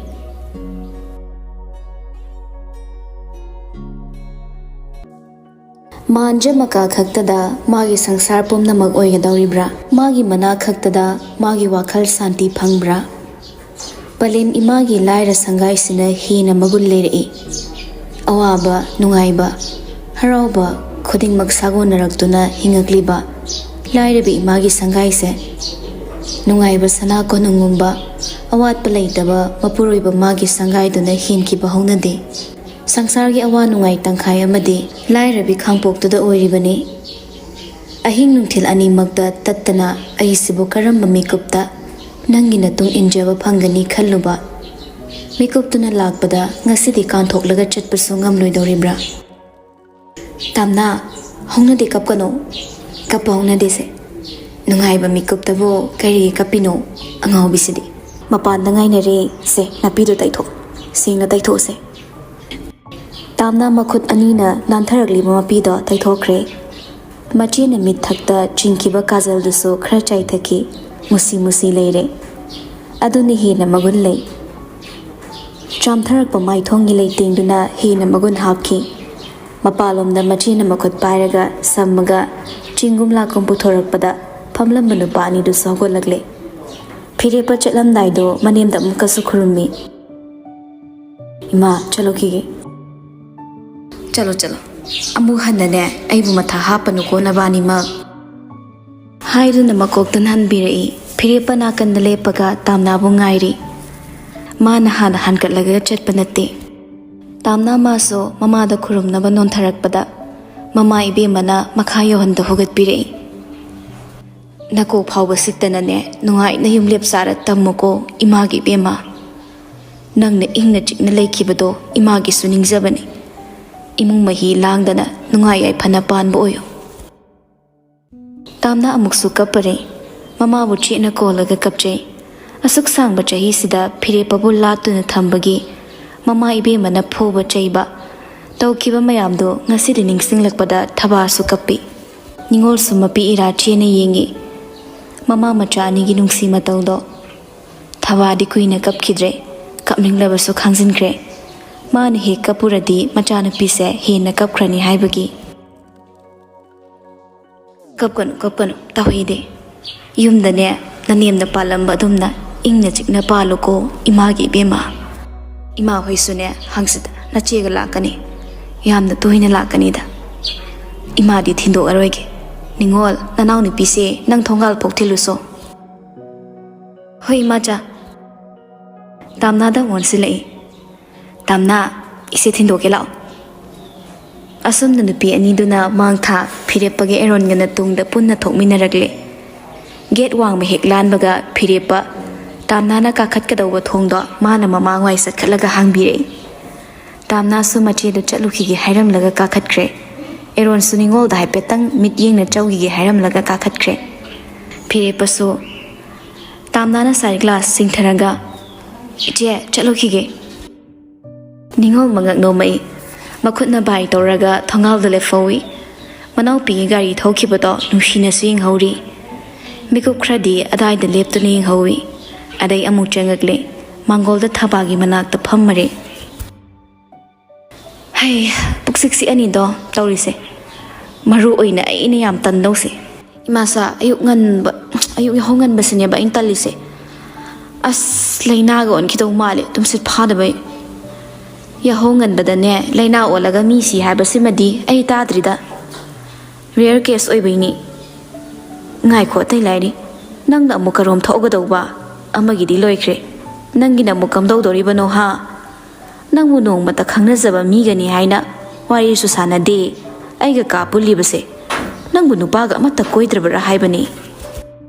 ꯃꯥꯟꯖ ꯃꯀꯥ ꯈꯛꯇꯗ ꯃꯥꯒꯤ ꯁꯪꯁꯥꯔ ꯄꯨꯝꯅꯃꯛ ꯑꯣꯏꯒꯗꯧꯔꯤꯕ꯭ꯔꯥ? ꯃꯥꯒꯤ ꯃꯅꯥ ꯈꯛꯇꯗ ꯃꯥꯒꯤ ꯋꯥꯈꯜ ꯁꯥꯟꯇꯤ ꯐꯪꯕ꯭ꯔꯥ? ꯄꯂꯦꯝ ꯏꯃꯥꯒꯤ ꯂꯥꯏꯔ ꯁꯪꯒꯥꯏꯁꯤꯅ ꯍꯦꯟꯅ ꯃꯒꯨꯟ ꯂꯩꯔꯛꯏ꯫ ꯑꯋꯥꯕ, ꯅꯨꯡꯉꯥꯏꯕ, ꯍꯔꯥꯎꯕ ꯈꯨꯗꯤꯡꯃꯛ ꯁꯥꯒꯣꯟꯅꯔꯛꯇꯨꯅ ꯍꯤꯡꯉꯛꯂꯤꯕ ꯂꯥꯏꯔꯕꯤ ꯏꯃꯥꯒꯤ ꯁꯪꯒꯥꯏꯁꯦ ꯅꯨꯡꯉꯥꯏꯕ ꯁꯅꯥ ꯀꯣꯅꯨꯡꯒꯨꯝꯕ ꯑꯋꯥꯠꯄ ꯂꯩꯇꯕ ꯃꯄꯨꯔꯣꯏꯕ ꯃꯥꯒꯤ ꯁꯪꯒꯥꯏꯗꯨꯅ ꯍꯦꯟꯈꯤꯕ ꯍꯧꯅꯗꯦ꯫ ꯁꯪꯁꯥꯔꯒꯤ ꯑꯋꯥ ꯅꯨꯡꯉꯥꯏ ꯇꯪꯈꯥꯏ ꯑꯃꯗꯤ ꯂꯥꯏꯔꯕꯤ ꯈꯥꯡꯄꯣꯛꯇꯨꯗ ꯑꯣꯏꯔꯤꯕꯅꯤ꯫ ꯑꯍꯤꯡ ꯅꯨꯡꯊꯤꯜ ꯑꯅꯤꯃꯛꯇ ꯇꯠꯇꯅ ꯑꯩꯁꯤꯕꯨ ꯀꯔꯝꯕ ꯃꯤꯀꯨꯞꯇ ꯅꯪꯒꯤ ꯅꯇꯨꯡ ꯏꯟꯖꯕ ꯐꯪꯒꯅꯤ ꯈꯜꯂꯨꯕ ꯃꯤꯀꯨꯞꯇꯨꯅ ꯂꯥꯛꯄꯗ ꯉꯁꯤꯗꯤ ꯀꯥꯟꯊꯣꯛꯂꯒ ꯆꯠꯄꯁꯨ ꯉꯝꯂꯣꯏꯗꯧꯔꯤꯕ꯭ꯔꯥ? ꯇꯥꯝꯅꯥ, ꯍꯧꯅꯗꯦ ꯀꯞꯀꯅꯣ, ꯀꯞꯄ ꯍꯧꯅꯗꯦꯁꯦ꯫ ꯅꯨꯡꯉꯥꯏꯕ ꯃꯤꯀꯨꯞꯇꯕꯨ ꯀꯔꯤꯒꯤ ꯀꯞꯄꯤꯅꯣ ꯑꯉꯥꯎꯕꯤꯁꯤꯗꯤ? ꯃꯄꯥꯟꯗ ꯉꯥꯏꯅꯔꯦ, ꯁꯦ ꯅꯥꯄꯤꯗꯨ ꯇꯩꯊꯣꯛ, ꯁꯦꯡꯅ ꯇꯩꯊꯣꯛꯑꯁꯦ꯫ ꯇꯥꯝꯅꯥ ꯃꯈꯨꯠ ꯑꯅꯤꯅ ꯅꯥꯟꯊꯔꯛꯂꯤꯕ ꯃꯄꯤꯗꯣ ꯇꯩꯊꯣꯛꯈ꯭ꯔꯦ꯫ ꯃꯆꯦꯅ ꯃꯤꯠ ꯊꯛꯇ ꯆꯤꯡꯈꯤꯕ ꯀꯥꯖꯜꯗꯨꯁꯨ ꯈꯔ ꯆꯥꯏꯊꯈꯤ, ꯃꯨꯁꯤ ꯃꯨꯁꯤ ꯂꯩꯔꯦ꯫ ꯑꯗꯨꯅ ꯍꯦꯟꯅ ꯃꯒꯨꯟ ꯂꯩ꯫ ꯆꯥꯝꯊꯔꯛꯄ ꯃꯥꯏꯊꯣꯡꯒꯤ ꯂꯩꯇꯦꯡꯗꯨꯅ ꯍꯦꯟꯅ ꯃꯒꯨꯟ ꯍꯥꯞꯈꯤ꯫ ꯃꯄꯥꯟꯂꯣꯝꯗ ꯃꯆꯦꯅ ꯃꯈꯨꯠ ꯄꯥꯏꯔꯒ ꯁꯝꯃꯒ ꯆꯤꯡꯒꯨꯝ ꯂꯥꯛꯀꯨꯝ ꯄꯨꯊꯣꯔꯛꯄꯗ ꯐꯝꯂꯝꯕ ꯅꯨꯄꯥ ꯑꯅꯤꯗꯨꯁꯨ ꯍꯧꯒꯠꯂꯛꯂꯦ꯫ ꯐꯤꯔꯦꯞꯄ ꯆꯠꯂꯝꯗꯥꯏꯗꯣ ꯃꯅꯦꯝꯗ ꯑꯃꯨꯛꯀꯁꯨ ꯈꯨꯔꯨꯝꯃꯤ꯫ ꯏꯃꯥ, ꯆꯠꯂꯨꯈꯤꯒꯦ꯫ ꯆꯠꯂꯣ ꯆꯠꯂꯣ, ꯑꯃꯨꯛ ꯍꯟꯅꯅꯦ ꯑꯩꯕꯨ ꯃꯊꯥ ꯍꯥꯞꯄꯅꯨꯀꯣ ꯅꯕꯥꯅꯤꯃꯛ ꯍꯥꯏꯗꯨꯅ ꯃꯀꯣꯛꯇ ꯅꯥꯟꯕꯤꯔꯛꯏ꯫ ꯐꯤꯔꯦꯞꯄ ꯅꯥꯀꯟꯗ ꯂꯦꯞꯄꯒ ꯇꯥꯝꯅꯥꯕꯨ ꯉꯥꯏꯔꯤ꯫ ꯃꯥꯅ ꯍꯥꯟꯅ ꯍꯟꯀꯠꯂꯒ ꯆꯠꯄ ꯅꯠꯇꯦ꯫ ꯇꯥꯝꯅꯥ ꯃꯥꯁꯨ ꯃꯃꯥꯗ ꯈꯨꯔꯨꯝꯅꯕ ꯅꯣꯟꯊꯔꯛꯄꯗ ꯃꯃꯥ ꯏꯕꯦꯝꯃꯅ ꯃꯈꯥ ꯌꯧꯍꯟꯗ ꯍꯧꯒꯠꯄꯤꯔꯛꯏ꯫ ꯅꯀꯣꯛ ꯐꯥꯎꯕ ꯁꯤꯛꯇꯅꯅꯦ ꯅꯨꯡꯉꯥꯏꯅ ꯌꯨꯝꯂꯦꯞ ꯆꯥꯔ ꯇꯝꯃꯨꯀꯣ ꯏꯃꯥꯒꯤ ꯏꯕꯦꯝꯃ꯫ ꯅꯪꯅ ꯏꯪꯅ ꯆꯤꯛꯅ ꯂꯩꯈꯤꯕꯗꯣ ꯏꯃꯥꯒꯤꯁꯨ ꯅꯤꯡꯖꯕꯅꯤ꯫ ꯏꯃꯨꯡ ꯃꯍꯤ ꯂꯥꯡꯗꯅ ꯅꯨꯡꯉꯥꯏ ꯌꯥꯏꯐꯅ ꯄꯥꯟꯕ ꯑꯣꯏꯌꯨ꯫ ꯇꯥꯝꯅꯥ ꯑꯃꯨꯛꯁꯨ ꯀꯞꯄꯔꯦ꯫ ꯃꯃꯥꯕꯨ ꯆꯦꯠꯅ ꯀꯣꯜꯂꯒ ꯀꯞꯆꯩ꯫ ꯑꯁꯨꯛ ꯁꯥꯡꯕ ꯆꯍꯤꯁꯤꯗ ꯐꯤꯔꯦꯞꯄꯕꯨ ꯂꯥꯠꯇꯨꯅ ꯊꯝꯕꯒꯤ ꯃꯃꯥ ꯏꯕꯦꯝꯃꯅ ꯐꯨꯕ ꯆꯩꯕ ꯇꯧꯈꯤꯕ ꯃꯌꯥꯝꯗꯣ ꯉꯁꯤꯗꯤ ꯅꯤꯡꯁꯤꯡꯂꯛꯄꯗ ꯊꯕꯥꯁꯨ ꯀꯞꯄꯤ꯫ ꯅꯤꯡꯉꯣꯜꯁꯨ ꯃꯄꯤ ꯏꯔꯥ ꯆꯦꯅ ꯌꯦꯡꯉꯤ ꯃꯃꯥ ꯃꯆꯥ ꯑꯅꯤꯒꯤ ꯅꯨꯡꯁꯤ ꯃꯇꯧꯗꯣ꯫ ꯊꯕꯥꯗꯤ ꯀꯨꯏꯅ ꯀꯞꯈꯤꯗ꯭ꯔꯦ, ꯀꯞꯅꯤꯡꯂꯕꯁꯨ ꯈꯥꯡꯖꯤꯟꯈ꯭ꯔꯦ꯫ ꯃꯥꯅ ꯍꯦꯛ ꯀꯞꯄꯨꯔꯗꯤ ꯃꯆꯥꯅꯨꯄꯤꯁꯦ ꯍꯦꯟꯅ ꯀꯞꯈ꯭ꯔꯅꯤ ꯍꯥꯏꯕꯒꯤ꯫ ꯀꯞꯀꯅꯨ ꯀꯞꯀꯅꯨ ꯇꯥꯍꯩꯗꯦ꯫ ꯌꯨꯝꯗꯅꯦ ꯅꯅꯦꯝꯅ ꯄꯥꯜꯂꯝꯕ ꯑꯗꯨꯝꯅ ꯏꯪꯅ ꯆꯤꯛꯅ ꯄꯥꯜꯂꯨꯀꯣ ꯏꯃꯥꯒꯤ ꯏꯕꯦꯝꯃ꯫ ꯏꯃꯥ ꯍꯣꯏꯁꯨꯅꯦ ꯍꯪꯆꯤꯠ ꯅꯆꯦꯒ ꯂꯥꯛꯀꯅꯤ, ꯌꯥꯝꯅ ꯇꯣꯏꯅ ꯂꯥꯛꯀꯅꯤꯗ꯫ ꯏꯃꯥꯗꯤ ꯊꯤꯟꯗꯣꯛꯑꯔꯣꯏꯒꯦ꯫ ꯅꯤꯡꯉꯣꯜ, ꯅꯅꯥꯎ ꯅꯨꯄꯤꯁꯦ ꯅꯪ ꯊꯣꯡꯒꯥꯜ ꯐꯥꯎ ꯊꯤꯜꯂꯨꯁꯣ꯫ ꯍꯣꯏ ꯏꯃꯥꯆꯥ꯫ ꯇꯥꯝꯅꯥꯗ ꯑꯣꯟꯁꯤꯜꯂꯛꯏ꯫ ꯇꯥꯝꯅꯥ, ꯏꯆꯦ ꯊꯤꯟꯗꯣꯛꯀꯦ ꯂꯥꯛꯑꯣ꯫ ꯑꯁꯨꯝꯅ ꯅꯨꯄꯤ ꯑꯅꯤꯗꯨꯅ ꯃꯥꯡꯊꯥ ꯐꯤꯔꯦꯞꯄꯒꯤ ꯑꯦꯔꯣꯟꯒꯅ ꯇꯨꯡꯗ ꯄꯨꯟꯅ ꯊꯣꯛꯃꯤꯟꯅꯔꯛꯂꯦ꯫ ꯒꯦꯠ ꯋꯥꯡꯃ ꯍꯦꯛ ꯂꯥꯟꯕꯒ ꯐꯤꯔꯦꯞꯄ ꯇꯥꯝꯅꯥꯅ ꯀꯥꯈꯠꯀꯗꯧꯕ ꯊꯣꯡꯗꯣ ꯃꯥꯅ ꯃꯃꯥꯡꯋꯥꯏ ꯆꯠꯈꯠꯂꯒ ꯍꯥꯡꯕꯤꯔꯛꯏ꯫ ꯇꯥꯝꯅꯥꯁꯨ ꯃꯆꯦꯗꯨ ꯆꯠꯂꯨꯈꯤꯒꯦ ꯍꯥꯏꯔꯝꯂꯒ ꯀꯥꯈꯠꯈ꯭ꯔꯦ꯫ ꯑꯦꯔꯣꯟꯁꯨ ꯅꯤꯡꯉꯣꯜꯗ ꯍꯥꯏꯐꯦꯠꯇꯪ ꯃꯤꯠꯌꯦꯡꯅ ꯆꯧꯈꯤꯒꯦ ꯍꯥꯏꯔꯝꯂꯒ ꯀꯥꯈꯠꯈ꯭ꯔꯦ꯫ ꯐꯤꯔꯦꯞꯄꯁꯨ ꯇꯥꯝꯅꯥꯅ ꯁꯥꯏ ꯒ꯭ꯂꯥꯁ ꯆꯤꯡꯊꯔꯒ ꯏꯆꯦ ꯆꯠꯂꯨꯈꯤꯒꯦ꯫ ꯅꯤꯡꯉꯣꯜ ꯃꯉꯛ ꯅꯣꯝꯃꯛꯏ꯫ ꯃꯈꯨꯠꯅ ꯕꯥꯏ ꯇꯧꯔꯒ ꯊꯣꯡꯒꯥꯜꯗ ꯂꯦꯞꯐꯧꯏ꯫ ꯃꯅꯥꯎꯄꯤꯒꯤ ꯒꯥꯔꯤ ꯊꯧꯈꯤꯕꯗꯣ ꯅꯨꯡꯁꯤꯅꯁꯨ ꯌꯦꯡꯍꯧꯔꯤ꯫ ꯃꯤꯀꯨꯞ ꯈꯔꯗꯤ ꯑꯗꯥꯏꯗ ꯂꯦꯞꯇꯨꯅ ꯌꯦꯡꯍꯧꯏ꯫ ꯑꯗꯩ ꯑꯃꯨꯛ ꯆꯪꯉꯛꯂꯦ꯫ ꯃꯥꯡꯒꯣꯜꯗ ꯊꯕꯥꯒꯤ ꯃꯅꯥꯛꯇ ꯐꯝꯃꯔꯦ꯫ ꯍꯩ, ꯄꯨꯛꯁꯤꯛ ꯆꯤꯛꯑꯅꯤꯗꯣ ꯇꯧꯔꯤꯁꯦ꯫ ꯃꯔꯨ ꯑꯣꯏꯅ ꯑꯩꯅ ꯌꯥꯝ ꯇꯟꯗꯧꯁꯦ ꯏꯃꯥꯆꯥ, ꯑꯌꯨꯛ ꯌꯥꯍꯧ ꯉꯟꯕꯁꯤꯅꯦꯕ ꯑꯩꯅ ꯇꯜꯂꯤꯁꯦ꯫ ꯑꯁ, ꯂꯩꯅꯥꯒ ꯑꯣꯟꯈꯤꯗꯧ ꯃꯥꯜꯂꯦ ꯇꯨꯝꯁꯤꯠ ꯐꯥꯗꯕꯩ꯫ ꯌꯥꯍꯧ ꯉꯟꯕꯗꯅꯦ ꯂꯩꯅꯥ ꯑꯣꯜꯂꯒ ꯃꯤ ꯁꯤ ꯍꯥꯏꯕꯁꯤꯃꯗꯤ ꯑꯩ ꯇꯥꯗ꯭ꯔꯤꯗ꯫ Rare case ꯑꯣꯏꯕꯩꯅꯤ꯫ ꯉꯥꯏꯈꯣ ꯑꯇꯩ ꯂꯥꯏꯔꯤ, ꯅꯪꯅ ꯑꯃꯨꯛ ꯀꯔꯣꯝ ꯊꯣꯛꯑꯒꯗꯧꯕ? ꯑꯃꯒꯤꯗꯤ ꯂꯣꯏꯈ꯭ꯔꯦ, ꯅꯪꯒꯤꯅ ꯑꯃꯨꯛ ꯀꯝꯗꯧꯗꯣꯔꯤꯕꯅꯣ ꯍꯥ? ꯅꯪꯕꯨ ꯅꯣꯡꯃꯇ ꯈꯪꯅꯖꯕ ꯃꯤꯒꯅꯤ ꯍꯥꯏꯅ ꯋꯥꯔꯤꯁꯨ ꯁꯥꯟꯅꯗꯦ꯫ ꯑꯩꯒ ꯀꯥ ꯄꯨꯜꯂꯤꯕꯁꯦ ꯅꯪꯕꯨ ꯅꯨꯄꯥꯒ ꯑꯃꯠꯇ ꯀꯣꯏꯗ꯭ꯔꯕꯔꯥ ꯍꯥꯏꯕꯅꯤ꯫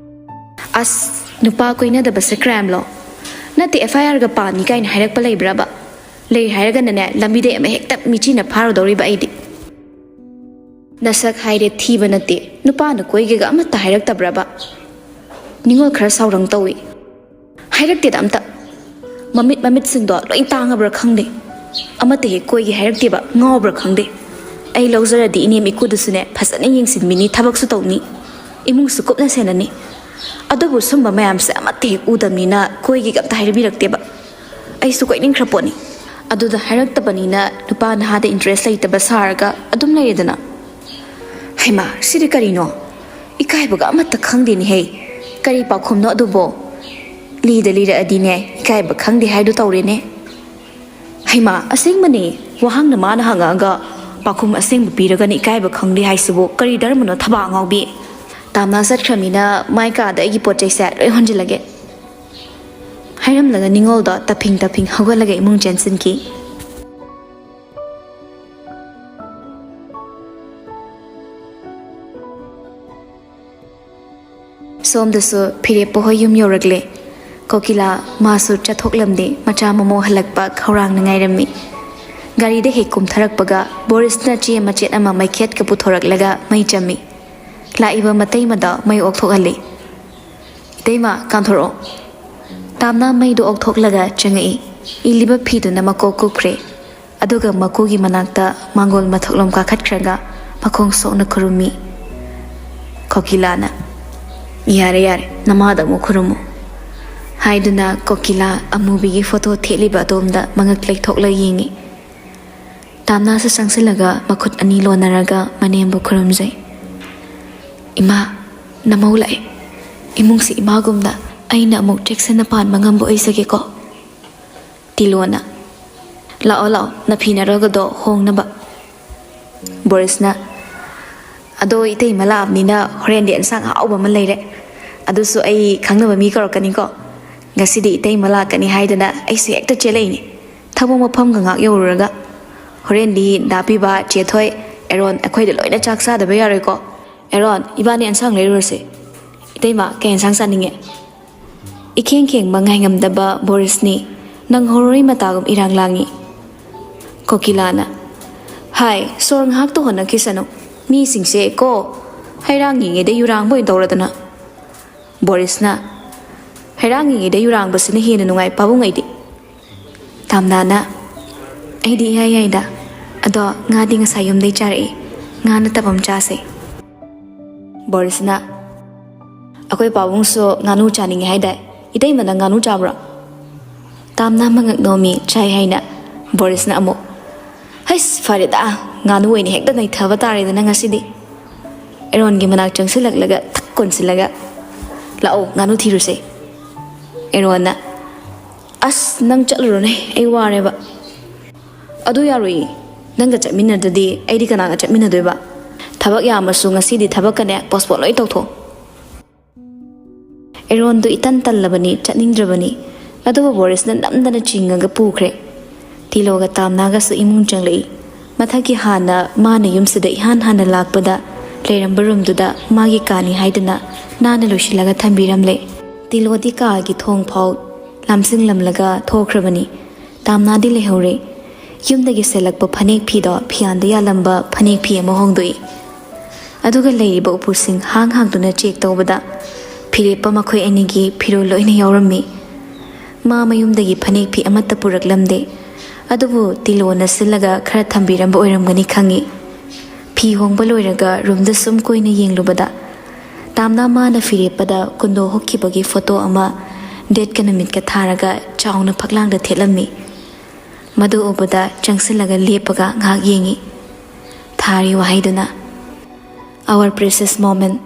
ꯑꯁ, ꯅꯨꯄꯥ ꯀꯣꯏꯅꯗꯕꯁꯦ ꯀ꯭ꯔꯥꯏꯝꯂꯣ? ꯅꯠꯇꯦ FIRꯒ ꯄꯥꯟꯅꯤ ꯀꯥꯏꯅ ꯍꯥꯏꯔꯛꯄ ꯂꯩꯕ꯭ꯔꯕ? ꯂꯩ ꯍꯥꯏꯔꯒꯅꯅꯦ ꯂꯝꯕꯤꯗꯩ ꯑꯃ ꯍꯦꯛꯇ ꯃꯤꯆꯤꯅ ꯐꯥꯔꯨꯗꯧꯔꯤꯕ ꯑꯩꯗꯤ꯫ ꯅꯁꯛ ꯍꯥꯏꯔꯦ ꯊꯤꯕ ꯅꯠꯇꯦ, ꯅꯨꯄꯥꯅ ꯀꯣꯏꯒꯦꯒ ꯑꯃꯠꯇ ꯍꯥꯏꯔꯛꯇꯕ꯭ꯔꯕ? ꯅꯤꯡꯉꯣꯜ ꯈꯔ ꯁꯥꯎꯔꯪ ꯇꯧꯏ꯫ ꯍꯥꯏꯔꯛꯇꯦꯗ ꯑꯝꯇ꯫ ꯃꯃꯤꯠꯁꯤꯡꯗꯣ ꯂꯣꯏ ꯇꯥꯡꯉꯕ꯭ꯔꯥ ꯈꯪꯗꯦ꯫ ꯑꯃꯠꯇ ꯍꯦꯛ ꯀꯣꯏꯒꯦ ꯍꯥꯏꯔꯛꯇꯦꯕ, ꯉꯥꯎꯕ꯭ꯔꯥ ꯈꯪꯗꯦ꯫ ꯑꯩ ꯂꯧꯖꯔꯗꯤ ꯏꯅꯦꯝ ꯏꯀꯨꯗꯨꯁꯨꯅꯦ ꯐꯖꯅ ꯌꯦꯡꯁꯤꯟꯕꯤꯅꯤ, ꯊꯕꯛꯁꯨ ꯇꯧꯅꯤ, ꯏꯃꯨꯡꯁꯨ ꯀꯨꯞꯅ ꯁꯦꯟꯅꯅꯤ꯫ ꯑꯗꯨꯕꯨ ꯁꯨꯝꯕ ꯃꯌꯥꯝꯁꯦ ꯑꯃꯠꯇ ꯍꯦꯛ ꯎꯗꯕꯅꯤꯅ ꯀꯣꯏꯒꯦꯒ ꯑꯝꯇ ꯍꯥꯏꯕꯤꯔꯛꯇꯦꯕ꯫ ꯑꯩꯁꯨ ꯀꯣꯏꯅꯤꯡꯈ꯭ꯔ ꯄꯣꯠꯅꯤ꯫ ꯑꯗꯨꯗ ꯍꯥꯏꯔꯛꯇꯕꯅꯤꯅ ꯅꯨꯄꯥ ꯅꯍꯥꯗ ꯏꯟꯇꯔꯦꯁ ꯂꯩꯇꯕ ꯁꯥꯔꯒ ꯑꯗꯨꯝ ꯂꯩꯔꯦꯗꯅ꯫ Haima, siri karino. Ikai baga amata khangdi ni hey. Kari pakhum no adubo. Lida lira adine, ikai ba khangdi haidu tawre ne. Haima, asing mani, wahang na mana hanga aga. Pakhum asing bupiraga ni ikai ba khangdi haisibo, kari darmano thaba ngawbi. Tamna sat khamina, mai ka da igi pochai set roi honjilage. Hairam laga ningol da taping hawalaga imung jensen ki. Somdasu phire pohoy yum yoragle. Kokila masu chathoklamde macha momo halakpa khawrang nangai rammi. Gari de hekum tharakpaga Boris na chi machet ama maikhet ka puthorak laga mai chammi. La iba matai mada mai okthokali. Deima kanthoro. Tamna mai do okthok laga changai. Iliba phidu na mako kukre. Aduga makogi manakta mangol mathoklom ka khatkhraga makhong sokna khurumi. Kokilana. Yare, namada mo kurumo. Haiduna kokila amubigi photo theliba domda mangaklek thokla yingi. Tamna sa sangsilaga makut ani lonaraga manembo kurumjay. Ima, namaulay. Imong si imagumda ay na amok Jackson na pan mangambo ay sagi ko. Tilona. Lao, napinaraga do hong na ba? Boris na. Ado itay malab ni na horendi ang sang haaw man layre. Ado so ay kang na mami karo kaniko. Ngasidi itay malab kani hayda na ay si ekta chelay ni. Tabo mapam ka ngak yoruraga. Horendi dapi ba chetoy eron akoy daloy na chaksa da bayaroy ko. Eron iba ni ang sang layro si. Itay ma kaya ang sang saninge. Iking mangay ngamdaba Boris ni nang horoy matagom irang langi. Kokilana. Hai, sorang hak to hon kisano. Mi singse ko hairang ngi de yurang boy dawradana. Boris na hairang ngi de yurang basine hina nungai pabungai di. Tamna na ai di hai da ado ngadi nga sayom dei chari nga na tabam chase. Boris na akoy pabung so nganu chaning hai da itay man nganu chabra. Tamna mangak nomi chai hai na Boris na amo. Hais farida nganu ni hekta nai thaba tare da ngasidi. Eron gi manak changsilak laga thakkon silaga. Lao nganu thiruse. Eron na as nang chalro ne ai ware ba. Adu yarui nanga chatmina dadi ai di kana chatmina doi ba. Thabak ya masu ngasidi thabak kane postpone loi tawtho. Eron du itan tallabani chatningdrabani. Adu Boris na namdana chingaga pukhre. Tiloga tamnaga su imung changlei. Mathaki hana mana yumsida ihan hana lakpada leramba rumduda magi kani haidana nana loisilaga thambiramle. Tilodi ka gi thong phau lamsing lamlaga thokrabani. Tamnadi lehore. Yumdagi selakpa phanek phi do phianda ya lamba phanek phi ama hongdoi. Aduga leiba upusing hang duna check tawbada phirepa makhoi anigi phiro loina yawrammi. Ma mayumdagi phanek phi amatta puraklamde. Adubu tilona silaga khara thambirambo oiramgani khangi. Phi hongba loiraga roomda sum koina yenglubada. Tamna mana firepada kundo hokkibagi photo ama date kanamit ka tharaga chauna phaklangda thelammi. Madu ubada changsilaga lepaga ngak yengi. Thari wahaiduna. Our precious moment.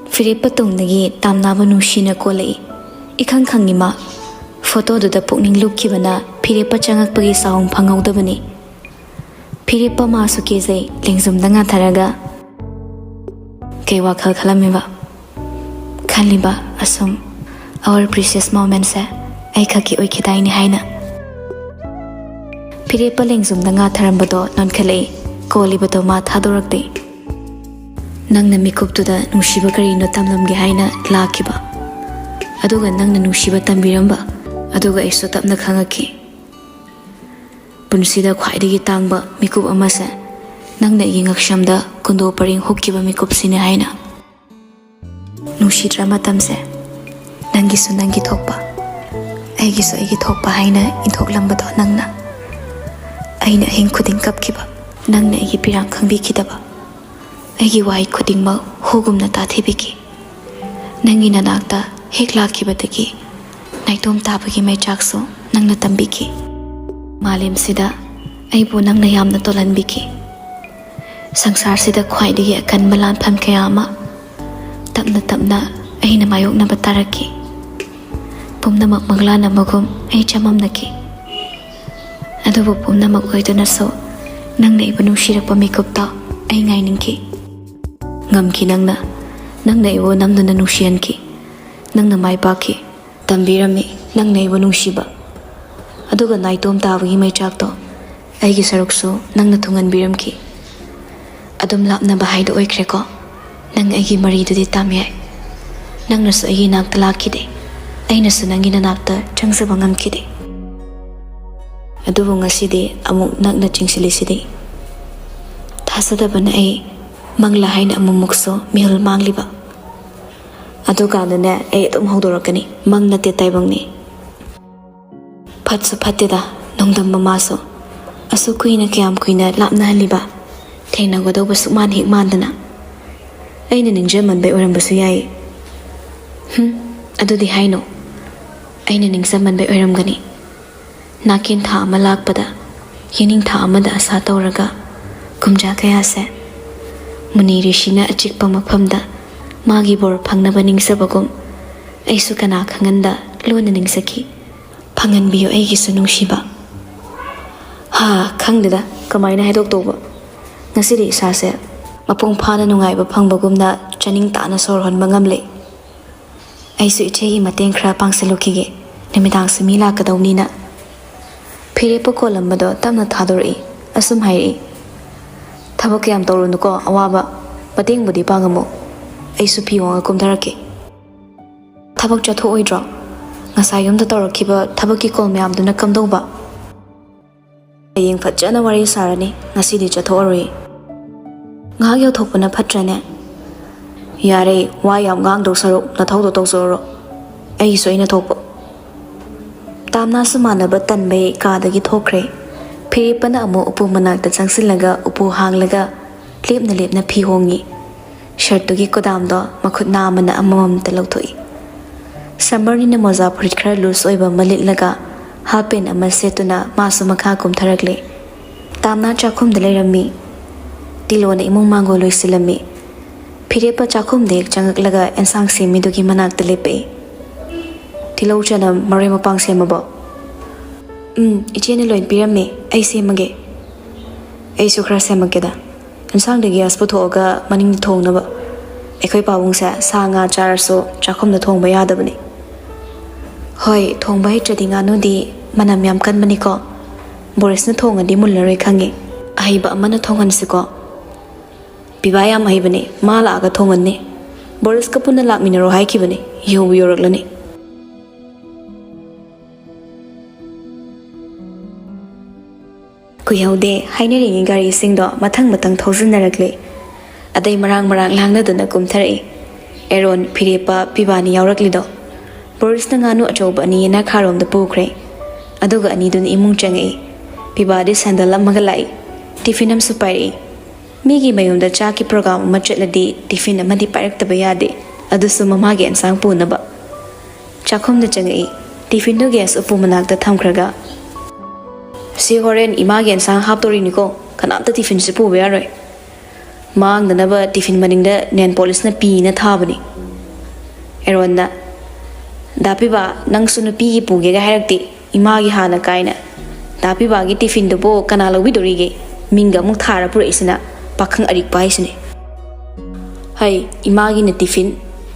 Firepa tungnagi tamnaba nushina kolai. Ikhang khangima. Photo do da pukning lukibana phirepa changakpagi saung phangawdabani. Phirepa masu kezai lengzumda nga tharaga kay wakhal khalamiba khaliba asum our precious moment sa ai khaki oi khidai ni haina. Phirepa lengzumda nga tharambado non khalei kolibado ma thadorakte. Nangna mikuptuda nushiba kari no tamlamge haina lakiba. Aduga nangna nushiba tambiramba. Aduga iso tapna khangaki. Punsida khwaidagi tangba mikup amasa nangna yingaksamda kundo paring hokkiba mikup sine haina. Nushitra matamse nangisu nangi thokpa aigisu aigi thokpa haina inthoklambato nangna. Aina hing khuding kapkiba nangna aigi pirang khangbikidaba. Aigi wai khudingma hugumna tathibiki. Nangi nanakta hek lakibadagi naitom tabagi mai chakso nangna tambiki. Malim sida aibu nangna yamna tolanbiki. ꯁꯪꯁꯥꯔꯁꯤꯗ ꯈ꯭ꯋꯥꯏꯗꯒꯤ ꯑꯀꯟꯕ ꯂꯥꯟꯐꯝ ꯀꯌꯥ ꯑꯃ ꯇꯞꯅ ꯇꯞꯅ ꯑꯩꯅ ꯃꯥꯌꯣꯛꯅꯕ ꯇꯥꯔꯛꯈꯤ. ꯄꯨꯝꯅꯃꯛ ꯃꯪꯂꯥꯟꯅꯕꯒꯨꯝ ꯑꯩ ꯆꯃꯝꯅꯈꯤ. ꯑꯗꯨꯕꯨ ꯄꯨꯝꯅꯃꯛ ꯑꯣꯏꯗꯨꯅꯁꯨ ꯅꯪꯅ ꯑꯩꯕꯨ ꯅꯨꯡꯁꯤꯔꯛꯄ ꯃꯤꯀꯨꯞꯇ ꯑꯩ ꯉꯥꯏꯅꯤꯡꯈꯤ. ꯉꯝꯈꯤ ꯅꯪꯅ ꯑꯩꯕꯨ ꯅꯝꯗꯨꯅ ꯅꯨꯡꯁꯤꯍꯟꯈꯤ. ꯅꯪꯅ ꯃꯥꯏ ꯄꯥꯛꯈꯤ. ꯇꯝꯕꯤꯔꯝꯃꯤ ꯅꯪꯅ ꯑꯩꯕꯨ ꯅꯨꯡꯁꯤꯕ. ꯑꯗꯨꯒ ꯅꯥꯏꯇꯣꯝ ꯇꯥꯕꯒꯤ ꯃꯩꯆꯥꯛꯇꯣ ꯑꯩꯒꯤ ꯁꯔꯨꯛꯁꯨ ꯅꯪꯅ ꯊꯨꯡꯍꯟꯕꯤꯔꯝꯈꯤ. ꯑꯗꯨꯝ ꯂꯥꯞꯅꯕ ꯍꯥꯏꯗꯣ ꯑꯣꯏꯈ꯭ꯔꯦꯀꯣ. ꯅꯪ ꯑꯩꯒꯤ ꯃꯔꯤꯗꯨꯗꯤ ꯇꯥꯝꯌꯥꯏ. ꯅꯪꯅꯁꯨ ꯑꯩꯒꯤ ꯅꯥꯛꯇ ꯂꯥꯛꯈꯤꯗꯦ. ꯑꯩꯅꯁꯨ ꯅꯪꯒꯤ ꯅꯅꯥꯛꯇ ꯆꯪꯖꯕ ꯉꯝꯈꯤꯗꯦ. ꯑꯗꯨꯕꯨ ꯉꯁꯤꯗꯤ ꯑꯃꯨꯛ ꯅꯛꯅ ꯆꯤꯡꯁꯤꯜꯂꯤꯁꯤꯗꯤ. ꯊꯥꯖꯗꯕꯅ ꯑꯩ ꯃꯪꯂꯥ ꯍꯥꯏꯅ ꯑꯃꯨꯛꯃꯨꯛꯁꯨ ꯃꯤꯍꯨꯜ ꯃꯥꯡꯂꯤꯕ. ꯑꯗꯨꯀꯥꯟꯗꯅꯦ ꯑꯩ ꯑꯗꯨꯝ ꯍꯧꯗꯣꯔꯛꯀꯅꯤ. ꯃꯪ ꯅꯠꯇꯦ ꯇꯥꯏꯕꯪꯅꯤ. ꯐꯠꯁꯨ ꯐꯠꯇꯦꯗ ꯅꯣꯡꯗꯝ ꯃꯃꯥꯁꯨ. ꯑꯁꯨꯛ ꯀꯨꯏꯅ ꯀꯌꯥꯝ ꯀꯨꯏꯅ ꯂꯥꯞꯅꯍꯜꯂꯤꯕ. ꯊꯦꯡꯅꯒꯗꯧꯕ ꯁꯨꯛꯃꯥꯟ ꯍꯦꯛ ꯃꯥꯟꯗꯅ. ꯑꯩꯅ ꯅꯤꯡꯖꯃꯟꯕꯩ ꯑꯣꯏꯔꯝꯕꯁꯨ ꯌꯥꯏ. ꯑꯗꯨꯗꯤ ꯍꯥꯏꯅꯣ. ꯑꯩꯅ ꯅꯤꯡꯖꯃꯟꯕꯩ ꯑꯣꯏꯔꯝꯒꯅꯤ. ꯅꯥꯀꯦꯟ ꯊꯥ ꯑꯃ ꯂꯥꯛꯄꯗ ꯌꯦꯅꯤꯡ ꯊꯥ ꯑꯃꯗ ꯑꯁꯥ ꯇꯧꯔꯒ ꯀꯨꯝꯖꯥ ꯀꯌꯥꯁꯦ ꯃꯨꯅꯤ ꯔꯤꯁꯤꯅ ꯑꯆꯤꯛꯄ ꯃꯐꯝꯗ ꯃꯥꯒꯤ ꯕꯣꯔ ꯐꯪꯅꯕ ꯅꯤꯡꯖꯕꯒꯨꯝ ꯑꯩꯁꯨ ꯀꯅꯥ ꯈꯪꯍꯟꯗ ꯂꯣꯟꯅ ꯅꯤꯡꯖꯈꯤ. ꯐꯪꯍꯟꯕꯤꯌꯨ ꯑꯩꯒꯤꯁꯨ ꯅꯨꯡꯁꯤꯕ. ꯈꯪꯗꯦꯗ ꯀꯃꯥꯏꯅ ꯍꯥꯏꯗꯣꯛꯇꯧꯕ. ꯉꯁꯤꯗꯤ ꯏꯁꯥꯁꯦ ꯃꯄꯨꯡ ꯐꯥꯅ ꯅꯨꯡꯉꯥꯏꯕ ꯐꯪꯕꯒꯨꯝꯅ ꯆꯥꯅꯤꯡ ꯇꯥꯅ ꯁꯣꯔ ꯍꯣꯟꯕ ꯉꯝꯂꯦ. ꯑꯩꯁꯨ ꯏꯆꯦꯒꯤ ꯃꯇꯦꯡ ꯈꯔ ꯄꯥꯡꯁꯤꯜꯂꯨꯈꯤꯒꯦ. ꯅꯨꯃꯤꯗꯥꯡꯁꯤ ꯃꯤ ꯂꯥꯛꯀꯗꯧꯅꯤꯅ. ꯐꯤꯔꯦꯞꯄ ꯀꯣꯜꯂꯝꯕꯗꯣ ꯇꯞꯅ ꯊꯥꯗꯣꯔꯛꯏ. ꯑꯁꯨꯝ ꯍꯥꯏꯔꯛꯏ. ꯊꯕꯛ ꯀꯌꯥꯝ ꯇꯧꯔꯨꯅꯨꯀꯣ ꯑꯋꯥꯕ. ꯃꯇꯦꯡꯕꯨꯗꯤ ꯄꯥꯡꯉꯝꯃꯣ. ꯑꯩꯁꯨ ꯐꯤ ꯍꯣꯡꯉ ꯀꯨꯝꯊꯔꯛꯀꯦ. ꯊꯕꯛ ꯆꯠꯊꯣꯛꯑꯣꯏꯗ꯭ꯔꯣ? ꯉꯁꯥꯏ ꯌꯨꯝꯗ ꯇꯧꯔꯛꯈꯤꯕ ꯊꯕꯛꯀꯤ ꯀꯣꯜ ꯃꯌꯥꯝꯗꯨꯅ ꯀꯝꯗꯧꯕ? ꯍꯌꯦꯡ ꯐꯖꯅ ꯋꯥꯔꯤ ꯁꯥꯔꯅꯤ. ꯉꯁꯤꯗꯤ ꯆꯠꯊꯣꯛꯑꯔꯣꯏ. ꯉꯥꯏꯍꯥꯛ ꯌꯧꯊꯣꯛꯄꯅ ꯐꯠꯇ꯭ꯔꯅꯦ? ꯌꯥꯔꯦ ꯋꯥ ꯌꯥꯝ ꯉꯥꯡꯗꯧ ꯁꯔꯨꯛ ꯅꯊꯧꯗꯣ ꯇꯧꯖꯔꯣ. ꯑꯩꯒꯤꯁꯨ ꯑꯩꯅ ꯊꯣꯛꯄ. ꯇꯥꯝꯅꯥꯁꯨ ꯃꯥꯟꯅꯕ ꯇꯟꯕꯩ ꯀꯥꯗꯒꯤ ꯊꯣꯛꯈ꯭ꯔꯦ. ꯐꯤꯔꯦꯞꯄꯅ ꯑꯃꯨꯛ ꯎꯄꯨ ꯃꯅꯥꯛꯇ ꯆꯪꯁꯤꯜꯂꯒ ꯎꯄꯨ ꯍꯥꯡꯂꯒ ꯂꯦꯞꯅ ꯂꯦꯞꯅ ꯐꯤ ꯍꯣꯡꯉꯤ. ꯁꯔꯠꯇꯨꯒꯤ ꯀꯣꯗꯥꯝꯗꯣ ꯃꯈꯨꯠ ꯅꯥꯝꯃꯅ ꯑꯃꯃꯝꯇ ꯂꯧꯊꯣꯛꯏ. ꯁꯝꯃꯔꯅꯤꯅ ꯃꯣꯖꯥ ꯐꯨꯔꯤꯠ ꯈꯔ ꯂꯨꯖ ꯑꯣꯏꯕ ꯑꯃ ꯂꯤꯠꯂꯒ ꯍꯥꯞꯄꯦꯟ ꯑꯃ ꯁꯦꯠꯇꯨꯅ ꯃꯥꯁꯨ ꯃꯈꯥ ꯀꯨꯝꯊꯔꯛꯂꯦ. ꯇꯥꯝꯅꯥ ꯆꯥꯛꯈꯨꯝꯗ ꯂꯩꯔꯝꯃꯤ. ꯇꯤꯂꯣꯅ ꯏꯃꯨꯡ ꯃꯥꯡꯒꯣꯜ ꯂꯣꯏꯁꯤꯜꯂꯝꯃꯤ. ꯐꯤꯔꯦꯞꯄ ꯆꯥꯛꯈꯨꯝꯗ ꯍꯦꯛ ꯆꯪꯉꯛꯂꯒ ꯑꯦꯟꯁꯥꯡ ꯁꯦꯝꯃꯤꯗꯨꯒꯤ ꯃꯅꯥꯛꯇ ꯂꯦꯞꯄꯛꯏ. ꯇꯤꯜꯍꯧ ꯆꯅꯝ ꯃꯔꯣꯏ ꯃꯄꯥꯡ ꯁꯦꯝꯃꯕꯣ? ꯏꯆꯦꯅ ꯂꯣꯏ ꯄꯤꯔꯝꯃꯦ. ꯑꯩ ꯁꯦꯝꯃꯒꯦ. ꯑꯩꯁꯨ ꯈꯔ ꯁꯦꯝꯃꯛꯀꯦꯗ. ꯏꯟꯁꯥꯡꯗ ꯒ꯭ꯌꯥꯁ ꯄꯨꯊꯣꯛꯑꯒ ꯃꯅꯤꯡꯗ ꯊꯣꯡꯅꯕ. ꯑꯩꯈꯣꯏ ꯄꯥꯕꯨꯡꯁꯦ ꯁꯥ ꯉꯥ ꯆꯥꯔꯁꯨ ꯆꯥꯛꯈꯨꯝꯗ ꯊꯣꯡꯕ ꯌꯥꯗꯕꯅꯤ. ꯍꯣꯏ ꯊꯣꯡꯕ ꯍꯩꯇ꯭ꯔꯗꯤ ꯉꯥꯅꯨꯗꯤ ꯃꯅꯝ ꯌꯥꯝ ꯀꯟꯕꯅꯤꯀോ. ꯕꯣꯔꯤꯁꯅ ꯊꯣꯡꯉꯗꯤ ꯃꯨꯜꯂꯔꯣꯏ ꯈꯪꯉꯦ. ꯑꯍꯩꯕ ꯑꯃꯅ ꯊꯣꯡꯍꯟꯁꯤꯀꯣ. ꯄꯤꯕꯥ ꯌꯥꯝ ꯍꯩꯕꯅꯦ. ꯃꯥ ꯂꯥꯛꯑꯒ ꯊꯣꯡꯍꯟꯅꯤ. ꯕꯣꯔꯤꯁꯀ ꯄꯨꯟꯅ ꯂꯥꯛꯃꯤꯟꯅꯔꯣ ꯍꯥꯏꯈꯤꯕꯅꯤ. ꯌꯧꯕꯨ ꯌꯧꯔꯛꯂꯅꯤ. ꯀꯨꯏꯍꯧꯗꯦ ꯍꯥꯏꯅꯔꯤꯉꯩ ꯒꯥꯔꯤꯁꯤꯡꯗꯣ ꯃꯊꯪ ꯃꯊꯪ ꯊꯧꯖꯤꯟꯅꯔꯛꯂꯦ. ꯑꯗꯩ ꯃꯔꯥꯡ ꯂꯥꯡꯅꯗꯨꯅ ꯀꯨꯝꯊꯔꯛꯏ. ꯑꯦꯔꯣꯟ, ꯐꯤꯔꯦꯞꯄ, ꯄꯤꯕꯥꯅꯤ ꯌꯥꯎꯔꯛꯂꯤꯗꯣ. ꯕꯣꯔꯤꯁꯅ ꯉꯥꯅꯨ ꯑꯆꯧꯕ ꯑꯅꯤ ꯌꯦꯅꯈꯥꯔꯣꯝꯗ ꯄꯨꯈ꯭ꯔꯦ. ꯑꯗꯨꯒ ꯑꯅꯤꯗꯨꯅ ꯏꯃꯨꯡ ꯆꯪꯉꯛꯏ. ꯄꯤꯕꯥꯗꯤ ꯁꯦꯟꯗꯜ ꯑꯃꯒ ꯂꯥꯛꯏ. ꯇꯤꯐꯤꯟ ꯑꯃꯁꯨ ꯄꯥꯏꯔꯛꯏ. ꯃꯤꯒꯤ ꯃꯌꯨꯝꯗ ꯆꯥꯛꯀꯤ ꯄ꯭ꯔꯣꯒ꯭ꯔꯥꯝ ꯑꯃ ꯆꯠꯂꯗꯤ ꯇꯤꯐꯤꯟ ꯑꯃꯗꯤ ꯄꯥꯏꯔꯛꯇꯕ ꯌꯥꯗꯦ. ꯑꯗꯨꯁꯨ ꯃꯃꯥꯒꯤ ꯑꯦꯟꯁꯥꯡ ꯄꯨꯅꯕ. ꯆꯥꯛꯈꯨꯝꯗ ꯆꯪꯉꯛꯏ. ꯇꯤꯐꯤꯟꯗꯨ ꯒ꯭ꯌꯥꯁ ꯎꯄꯨ ꯃꯅꯥꯛꯇ ꯊꯝꯈ꯭ꯔꯒ ꯁꯤ ꯍꯣꯔꯦꯟ ꯏꯃꯥꯒꯤ ꯑꯦꯟꯁꯥꯡ ꯍꯥꯞꯇꯣꯔꯤꯅꯤꯀꯣ. ꯀꯅꯥꯝꯇ ꯇꯤꯐꯤꯟꯁꯤ ꯄꯨꯕ ꯌꯥꯔꯣꯏ. ꯃꯥꯡꯗꯅꯕ ꯇꯤꯐꯤꯟ ꯃꯅꯤꯡꯗ ꯅꯦꯟ ꯄꯣꯂꯤꯁꯅ ꯄꯤꯅ ꯊꯥꯕꯅꯤ. ꯑꯦꯔꯣꯟꯅ ꯗꯥ ꯄꯤꯕꯥ ꯅꯪꯁꯨ ꯅꯨꯄꯤꯒꯤ ꯄꯨꯒꯦꯒ ꯍꯥꯏꯔꯛꯇꯦ. ꯏꯃꯥꯒꯤ ꯍꯥꯟꯅ ꯀꯥꯏꯅ. ꯗꯥ ꯄꯤꯕꯥꯒꯤ ꯇꯤꯐꯤꯟꯗꯨꯕꯨ ꯀꯅꯥ ꯂꯧꯕꯤꯗꯣꯔꯤꯒꯦ? ꯃꯤꯡꯒ ꯑꯃꯨꯛ ꯊꯥꯔ ꯄꯨꯔꯛꯏꯁꯤꯅ ꯄꯥꯈꯪ ꯑꯔꯤꯛꯄ ꯍꯥꯏꯁꯤꯅꯦ. ꯍꯩ ꯏꯃꯥꯒꯤꯅ ꯇꯤꯐꯤꯟ.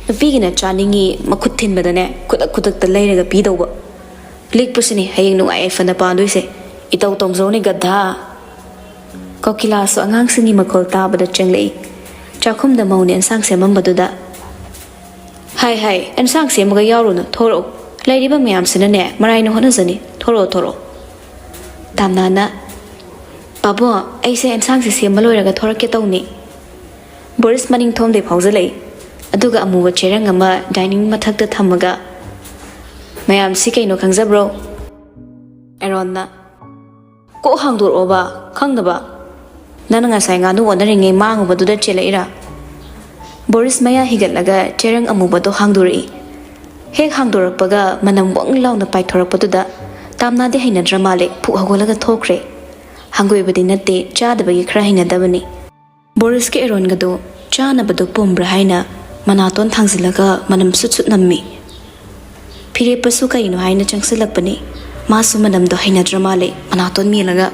ꯅꯨꯄꯤꯒꯤꯅ ꯆꯥꯅꯤꯡꯉꯤ ꯃꯈꯨꯠ ꯊꯤꯟꯕꯗꯅꯦ ꯈꯨꯗꯛꯇ ꯂꯩꯔꯒ ꯄꯤꯗꯧꯕ. ꯂꯤꯛꯄꯁꯤꯅꯤ ꯍꯌꯦꯡ ꯅꯨꯡꯉꯥꯏ ꯌꯥꯏꯐꯅ ꯄꯥꯟꯗꯣꯏꯁꯦ. ꯏꯇꯧ ꯇꯧꯖꯧꯅꯦ ꯒꯙꯥ. ꯀꯣꯀꯤꯂꯥꯁꯨ ꯑꯉꯥꯡꯁꯤꯡꯒꯤ ꯃꯈꯣꯜ ꯇꯥꯕꯗ ꯆꯪꯂꯛꯏ. ꯆꯥꯛꯈꯨꯝꯗ ꯃꯧꯅ ꯑꯦꯟꯁꯥꯡ ꯁꯦꯝꯃꯝꯕꯗꯨꯗ ꯍꯥꯏ ꯑꯦꯟꯁꯥꯡ ꯁꯦꯝꯃꯒ ꯌꯥꯎꯔꯨꯅꯨ. ꯊꯣꯔꯛꯑꯣ. ꯂꯩꯔꯤꯕ ꯃꯌꯥꯝꯁꯤꯅꯅꯦ ꯃꯔꯥꯏꯅ ꯍꯣꯠꯅꯖꯅꯤ. ꯊꯣꯔꯛꯑꯣ. ꯇꯥꯝꯅꯥꯅ ꯄꯥꯕꯣ ꯑꯩꯁꯦ ꯑꯦꯟꯁꯥꯡꯁꯦ ꯁꯦꯝꯕ ꯂꯣꯏꯔꯒ ꯊꯣꯔꯛꯀꯦ ꯇꯧꯅꯤ. ꯕꯣꯔꯤꯁ ꯃꯅꯤꯡ ꯊꯣꯡꯗꯩ ꯐꯥꯎꯖꯜꯂꯛꯏ. ꯑꯗꯨꯒ ꯑꯃꯨꯕ ꯆꯦꯔꯪ ꯑꯃ ꯗꯥꯏꯅꯤꯡ ꯃꯊꯛꯇ ꯊꯝꯃꯒ ꯃꯌꯥꯝꯁꯤ ꯀꯩꯅꯣ ꯈꯪꯖꯕ꯭ꯔꯣ? ꯑꯦꯔꯣꯟꯅ ꯀꯣꯛ ꯍꯥꯡꯗꯣꯔꯛꯑꯣꯕ ꯈꯪꯅꯕ. ꯅꯪꯅ ꯉꯁꯥꯏ ꯉꯥꯅꯨ ꯑꯣꯟꯅꯔꯤꯉꯩ ꯃꯥꯡꯉꯨꯕꯗꯨꯗ ꯆꯦꯜꯂꯛꯏꯔꯥ? ꯕꯣꯔꯤꯁ ꯃꯌꯥ ꯍꯤꯒꯠꯂꯒ ꯆꯦꯔꯪ ꯑꯃꯨꯕꯗꯣ ꯍꯥꯡꯗꯣꯔꯛꯏ. ꯍꯦꯛ ꯍꯥꯡꯗꯣꯔꯛꯄꯒ ꯃꯅꯝ ꯋꯪ ꯂꯥꯎꯅ ꯄꯥꯏꯊꯣꯔꯛꯄꯗꯨꯗ ꯇꯥꯝꯅꯥꯗꯤ ꯍꯩꯅꯗ꯭ꯔ ꯃꯥꯜꯂꯦ. ꯐꯨꯛ ꯍꯧꯒꯠꯂꯒ ꯊꯣꯛꯈ꯭ꯔꯦ. ꯍꯪꯒꯣꯏꯕꯗꯤ ꯅꯠꯇꯦ ꯆꯥꯗꯕꯒꯤ ꯈꯔ ꯍꯩꯅꯗꯕꯅꯤ. Borisके eron-gado chanabado pumbra haina manaton thangsilaga manam sut nammi. Phirepasu kaino haina changsilakpani masu manamdo hainadra male manaton milaga.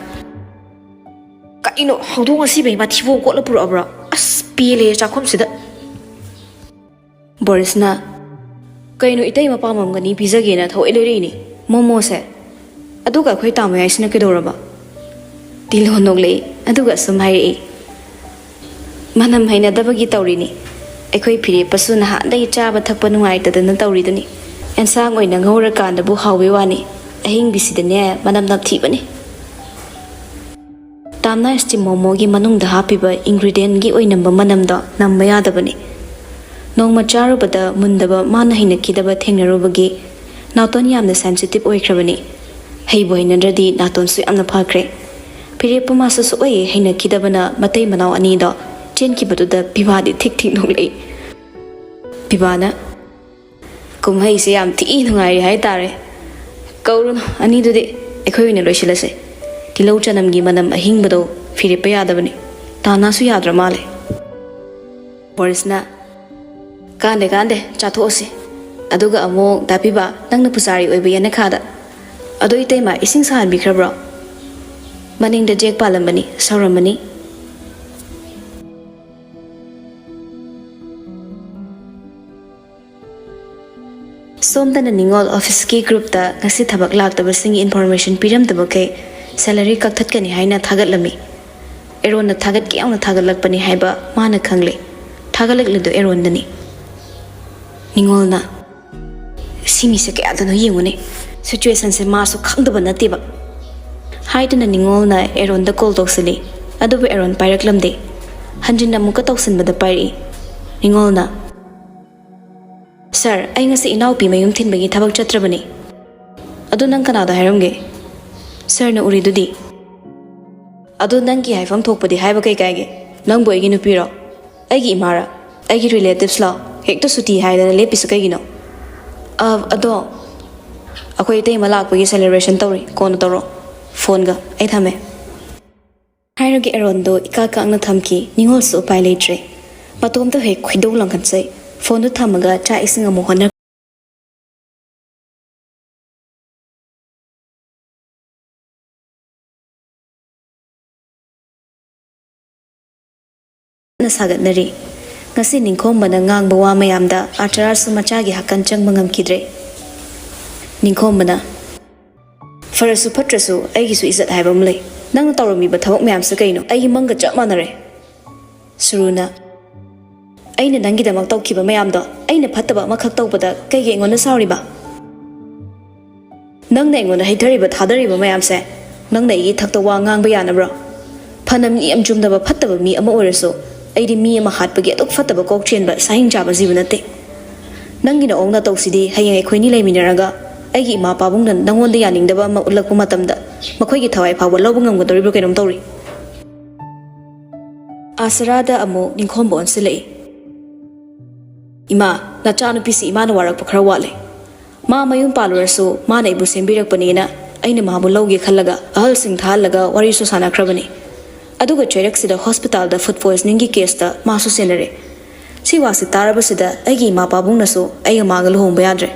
Kaino hodong asibai mathibo kotla purabra as pile chakhomsida. Borisna kaino itai mapamamgani pizagena thoilereini momo se aduga khoi tamai aisna kedoraba. Tilhonogle aduga sumhai manam haina dabagi tawrini ekhoi phirepasu na dai chaba thakpa nungai tadana tawridani ensang oina ngora kanda bu hawe wani ahing bisidane manam napthibani tamna sti momo gi manung da hapiba ingredient gi oinamba manam da namma yadabani nongma charubada mundaba mana hina kidaba thengnarubagi naton yamna sensitive oikrabani heibo hinandradi naton su amna phakre phirepa masu su oi hina kidabana matai manaw ani da chen ki batu da bibadi thik nolei bibana kumhai se yam ti nungai hai tare kaurun ani du de ekhoi ne loisilase tilau chanam gi manam ahing bado phirepa yadabani tana su yadra male Borisna kande chathosi aduga amo dapiba nangna pusari oiba yana khada ado itema ising sahan bikrabra maning da jek palambani sauramani somdana ningol office ki group da ngasi thabak lakdaba sing information piram daba ke salary kakthat kani haina thagatlami eron na thagat ki auna thagatlakpani haiba mana khangle thagalikle do eron dani ningol na simi se ke adano yengune situation se maso khangdaba natiba haidana ningol na eron da call toksili adubu eron pairaklamde hanjin amuka toksinbada pairi ningol na Sir, I ngasi inaw pi mayum thin bagi thabak chatrabani. Adu nang kanada hairamge. Sir na uri dudi. Adu nang ki haifam thokpadi haiba kai kaige. Nang boy gi nupiro. Aigi imara. Aigi relatives la. Hekto suti haida lepisu kai gino. Ado. Akoi tay malak bagi celebration tawri. Kono tawro. Phone ga. Ay thame. Hairagi erondo ikaka ang nathamki. Ningol su upay leitre. Matom to hek khidong lang kansay. Phone thamaga cha ising amu hona na sagatnari ngasi ningkhom bana ngang bawa mayamda achara sumacha gi hakan chang mangam kidre ningkhom bana farasu phatrasu aigi su izat haibam lei nang tawrami ba thabak mayam sa kaino aigi manga chap manare suruna aina nangi damak tawkiba mayamdo aina phattaba makhak tawbada kaige ngona sauriba nangna ngona haithariba thadariba mayamse nangna igi thakta wa ngang ba yanabro phanam ni am jumdaba phattaba mi ama oraso aidi mi ama hatpagi atok phattaba kok chenba saing jaba jibunate nangi na ongna tawsidi hayeng ekhoini leiminaraga aigi ma pabung nan nangonda yaningdaba ma ulakpu matamda makhoigi thawai phawa lobu ngamgadoribro kainom tawri asarada amo ningkhombo onsilei Ima, nachanu pisi imana warak pakhra wale. Ma mayum palurasu, ma na ibu sembirak panina, aina mahabu lauge khallaga, ahal sing thalaga wari su sana krabani. Aduga cherak sida hospital da food poisoning gi case da ma su senare. Si wasi taraba sida aigi ma pabung nasu, aiga magal home bayadre.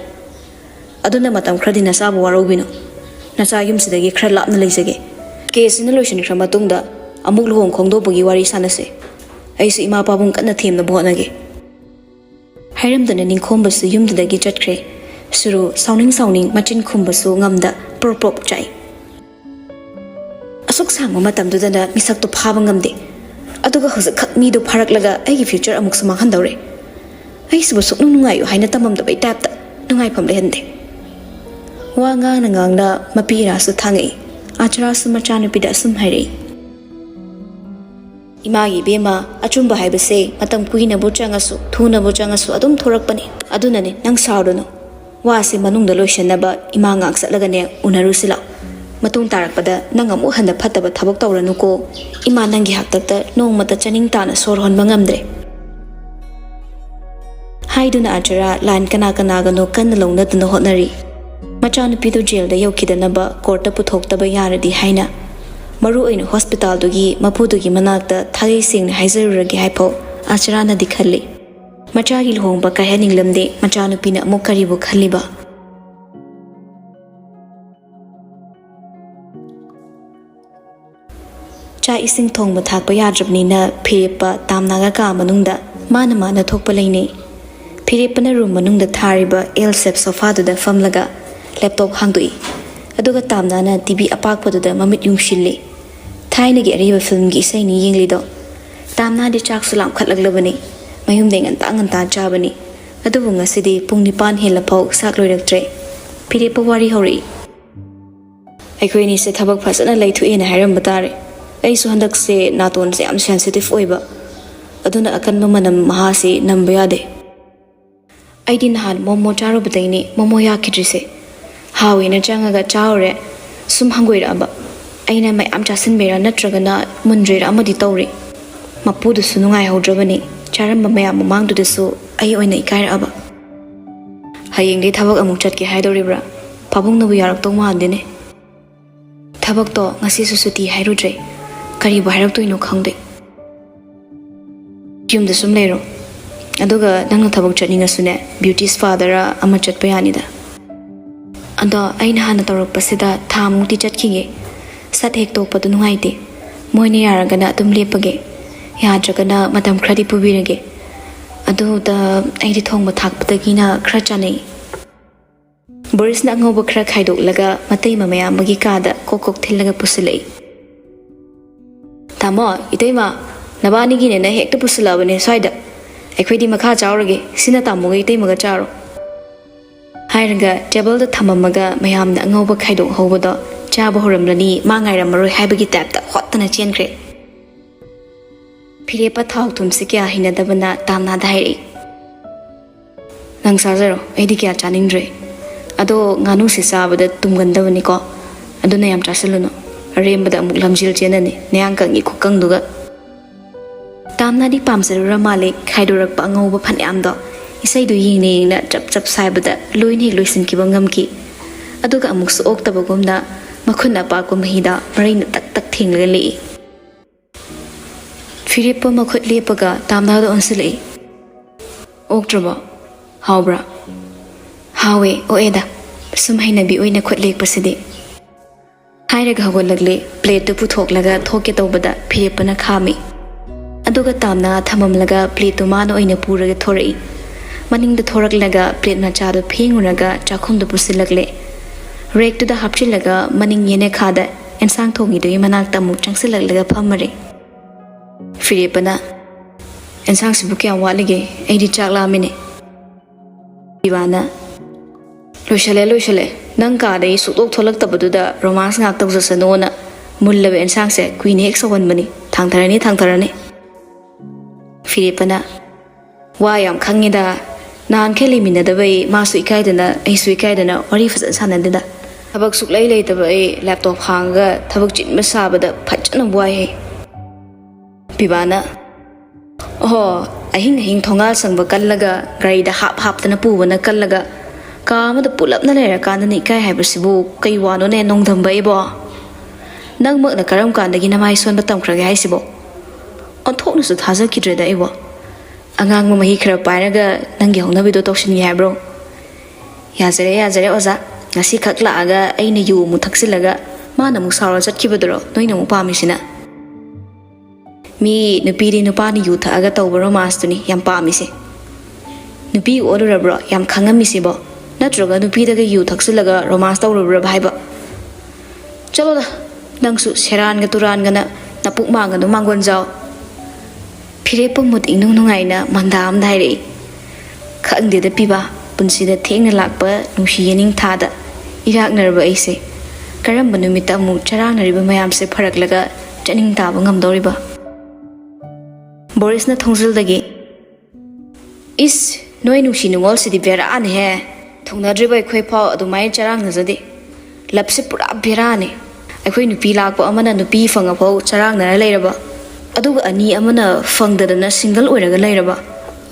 Aduna matam khradina sabu warobino. Nacha yum sida gi khra lapna leisage. Case ina lotion krama tungda, amuk luhong khongdo bugi wari sanase. Aisu ima pabung kana themna bhonage. Hairamdana ningkhombasu yumdadagi chatkre suru sauning machin khumbasu ngamda prop chai asok sangma matamdudana misakto phaba ngamde aduga hojak khakmi do pharaklaga aigi future amuk samang handawre ai subu suknu nungai haina tamam da bai tapta nungai pham lehande wa ngang na mapira su thangai achara su machana pida sum hairei Imagi bema achumba haibase matam kuina buchangasu thuna buchangasu adum thorakpani adunani nang saudono wasi manungda loishanaba ima ngak satlagane unarusila matung tarakpada nang amu handa phataba thabak tawranu ko ima nangi haktakta nongmata chaning tana sor hon bangamdre haiduna achara line kana gano kan longna tuna hotnari machanu pidu jail da yokhidanaba court puthokta ba yaradi haina Maru oina hospital dugi mapudugi manakta thagi sing haizaruragi haipho acharana dikhali. Machagi luhongba kahaninglamde machanupina amuk karibu khaliba. Cha ising thongba thakpa yadrabnina phirepa tamnaga ka manungda mana thokpa leine. Phirepana room manungda thariba L-shape sofa duda famlaga laptop hangdui. Aduga tamnana TV apakpaduda mamit yungshille. Thainagi ariba film gi isai ni yenglido. Tamna di chak sulam khatlaglabani. Mayumde nganta chabani. Adubu ngasidi pung nipan helapau sak loiraktre. Phirepa wari hori. Aikoi ni se thabak phasana laithuena hairamba tare. Aisu handak se naton se am sensitive oiba. Aduna akanba manam mahasi namba yade. Aidi nahan momo charo bataini momo yakidrise. Hawi na changaga chawre sum hangoira aba. Aina mai am chasinbera natragana mundrera amadi tawre. Mapudu sunungai haudrabani. Charamba mayam mamangdudasu ai oina ikaira aba. Hayengde thabak amuk chatke haidoribra. Pabung nabu yarak tong mahandine. Thabak to ngasi susuti hairudre. Karibu hairap toino khangde. Yumda sum lero. Aduga nangna thabak chatningasune beauty's father ama chatpa yanida. Ando aina hana tawrakpasida thamukti chatkige. Sat hek tokpadu nungaite. Moine yaragana atum lepage. Yadragana matam khradi pubirage. Aduda aidi thongba thakpadagina khra chanai. Boris na ngoba khra khaidoklaga matai mamaya magi kada kokok thillaga pusilai. Tamo itaima nabani gine na hekta pusilabane swaida. Aikhoidi makha chawrage sina tamuga itaimaga charo. Hairaga table da thamamaga mayamna ngoba khaidok hobada chaba horamlani mangaira maroi haibagi tapta hotana chenkre. Phirepa thau thumse kya hinadabana tamna dairi. Nang sajaro aidi kya chanindre. Ado nganu se sabada tumgandabani ko. Aduna yam chasaluno. Rembada amuk lamjil chenani neangkangi khukangduga. Tamna di pamsarura male khaidorakpa angauba phanamdo. Isai du yingni na chap saibada loin hek loisin ki bangamki. Aduga amuk su oktabagumna makhuna pa ko mahida marina tak thinglaga li. Phirepa makhut lepaga tamna do onsilai. Oktraba hawbra. Hawe oeda sumhaina bi oina khut lekpasidi. Hairaga hawalagle plate puthok laga thoke tawbada Phirepa na khami. Aduga tamna thamamlaga plate mano oina puraga thorai. Maning da thorak laga plate na chado phenguraga chakhum da pusilagle. Rek to da hapchilaga maning yene khada ensang thongi do imanak tamuk changsilaga phamare. Phirepa na ensang sibu kya walige aidi chakla mine. Ivana loishale nang ka dai sutok tholak tabaduda romance ngak tawjasano na mullabe ensang se queen ek sawan bani thangtharani. Phirepa na wa yam khangida nan kheli minadabai masu ikaidana aisu ikaidana wari fasan sanandida. Thabak suklai leitabai laptop hanga thabak chinma sabada phachana buai. Pibana oh ahing thongal sangba kallaga gari da hap tana pubana kallaga kama da pulap na lera kanda ni kai haibasibu kai wano ne nongdamba ibo nang mak na karam kanda gi namai son batam khra ga haisibo onthok na su thaja kidre da ibo angang ma mahi khra pairaga nangi hongna bido tokshin gi haibro yazare oza ngasi khakla aga aina yu mu thaksilaga mana mu sawra chatkibadro noina mu pamisina mi nupiri nupani yu thaga tawbaro mastuni yam pamise nupi orurabro yam khangamisi bo natroga nupi daga yu thaksilaga romance tawrubra bhaiba chalo da nangsu seran ga turan ga na napuk manga no mangon jaw Phirepa mut inung nungaina mandam daire khangde da piba punsi da thengna lakpa nusi yening thada irak narba aise karamba numita mu charang nariba mayam se pharak laga chaning taba ngamdoriba Boris na thongzil dagi is noi nusi nungol sidi bera an he thongna driba khoi phau adumai charang nazade lapse pura bera ne akhoi nupi lakpa amana nupi fanga phau charang na leiraba aduga ani amana fangdadana single oiraga leiraba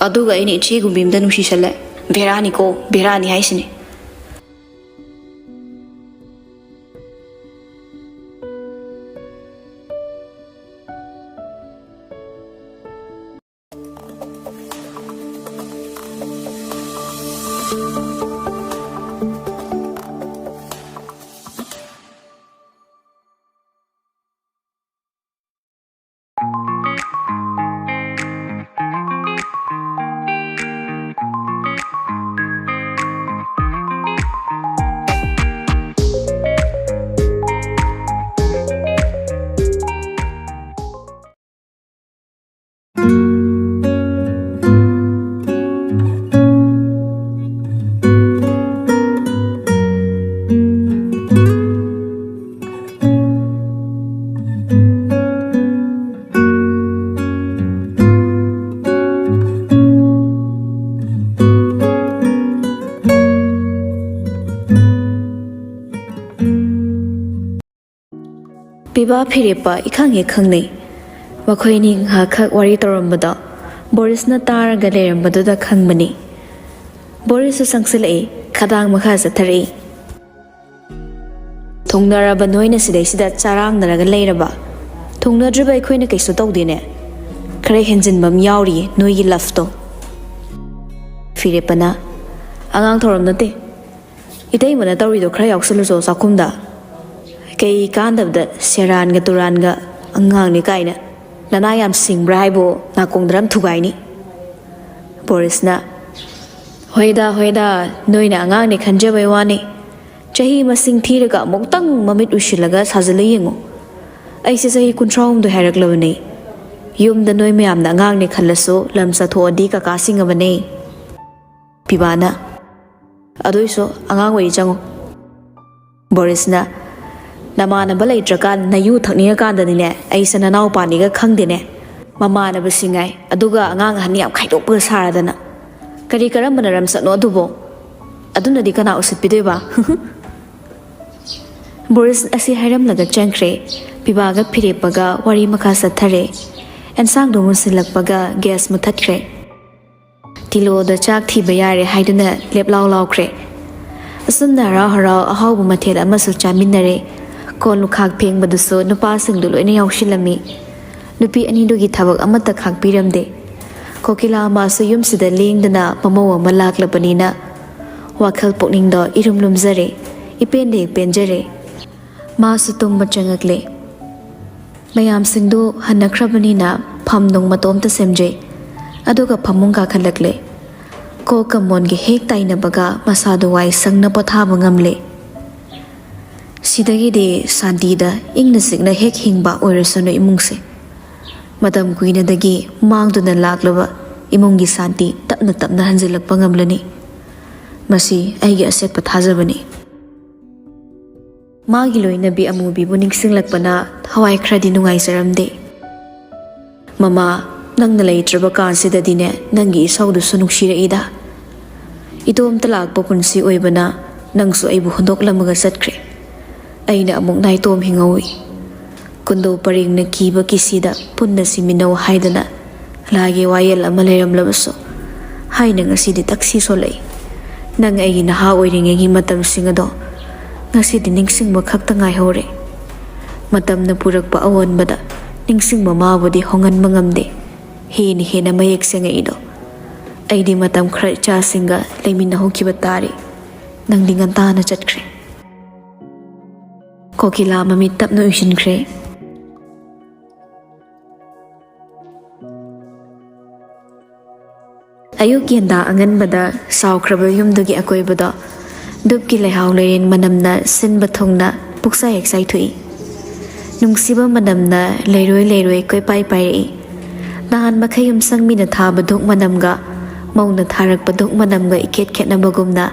aduga ini chi gumbimda nusi sale berani ko berani haisini Piba Piripa ikhang khangni. Makhoi khak wari torambada. Boris na tar galerambadu da khangmani. Boris sangsilai khadang makha sathari. Thungnaraba noina sidai sida charang naraga leiraba. Thungnadriba ikhoina kaisu tawdine. Khare henjinbam yauri noigi lafto. Firepana angang thoram nate. Itay mana tawrido khare yauksaluso sakumda. Kay kandabda seran ga turan ga angang ni kaina. Nana yam singbra haibo nakongdram thugaini. Boris na hoida noina angang ni khanjabai wani. Chahi masing thiraga moktang mamit usilaga sajala yengo. Aise sahi kuntraum do haraglawani. Yum da noi mayam na angang ni khallaso lamsa thoadi ka kasinga bane. Pibana adoiso angang wai jango. Boris na namana balai trakan na yu thakni ka da ni aisa na naw pani ga khangdine. Mamana basingai aduga angang hani am khaidok pa saradana. Kari karam banaram satno adubo. Aduna di kana usit pideba. Boris asi hairam laga changkre pibaga phirepaga wari makha sathare ensang do musilakpaga gas muthatkre tilo da chak thi bayare haiduna leplau laukre asunna ra hara ahau bu mathel amasu chaminare kon lukhak pheng baduso nupa singdu loina yaushilami nupi ani do gi thabak amata khak piramde kokila ma su yum sida lengdana pamawa malak labanina wakhal pokning do irumlum zare ipende penjare ma su tumba changakle mayam singdu hanakrabani na phamdong matom ta semje aduga phamung ka khalakle ko kamon gi hek taina baga masadu wai sangna potha bangamle sidagi de santi da ingna signa hek hingba oirasano imungse madam kuina dagi mangduna laklaba imungi santi tapna hanjilak pangamlani masi aigi aset pathajabani Magi loinabi amubi bu ningsinglakpana hawai khradi nungai saramde Mama nangna leitraba kansida dine nangi isaudu sunuksira ida Itom talak papunsi oibana nangsu aibu hondok lamaga satkre Aina amuk naitom hingawi Kundo paring na kiba kisida punna siminaw haidana Lagi wayel amalayram labaso Haina ngasidi taksi solay Nang ay naha oiringegi matam singado Ngasi di ningsing makhakta ngay hore. Matam na purak pa awan bada, ningsing mamawadi hongan mangamde. Hini hina mayek siya nga ido. Ay di matam kray chasing ga laymin na hukibatari. Nang dinganta na chat kre. Kokila mamitap na ushin kre. Ayuk yanda angan bada saw kraba yumdugi akoy bada. Dubki lehaw lerin manamna sin bathongna puksa heksai thui nungsiba manamna leiroi koi pai pai nahan makhayum sangmina tha baduk manamga mauna tharak baduk manamga iket khetna bagumna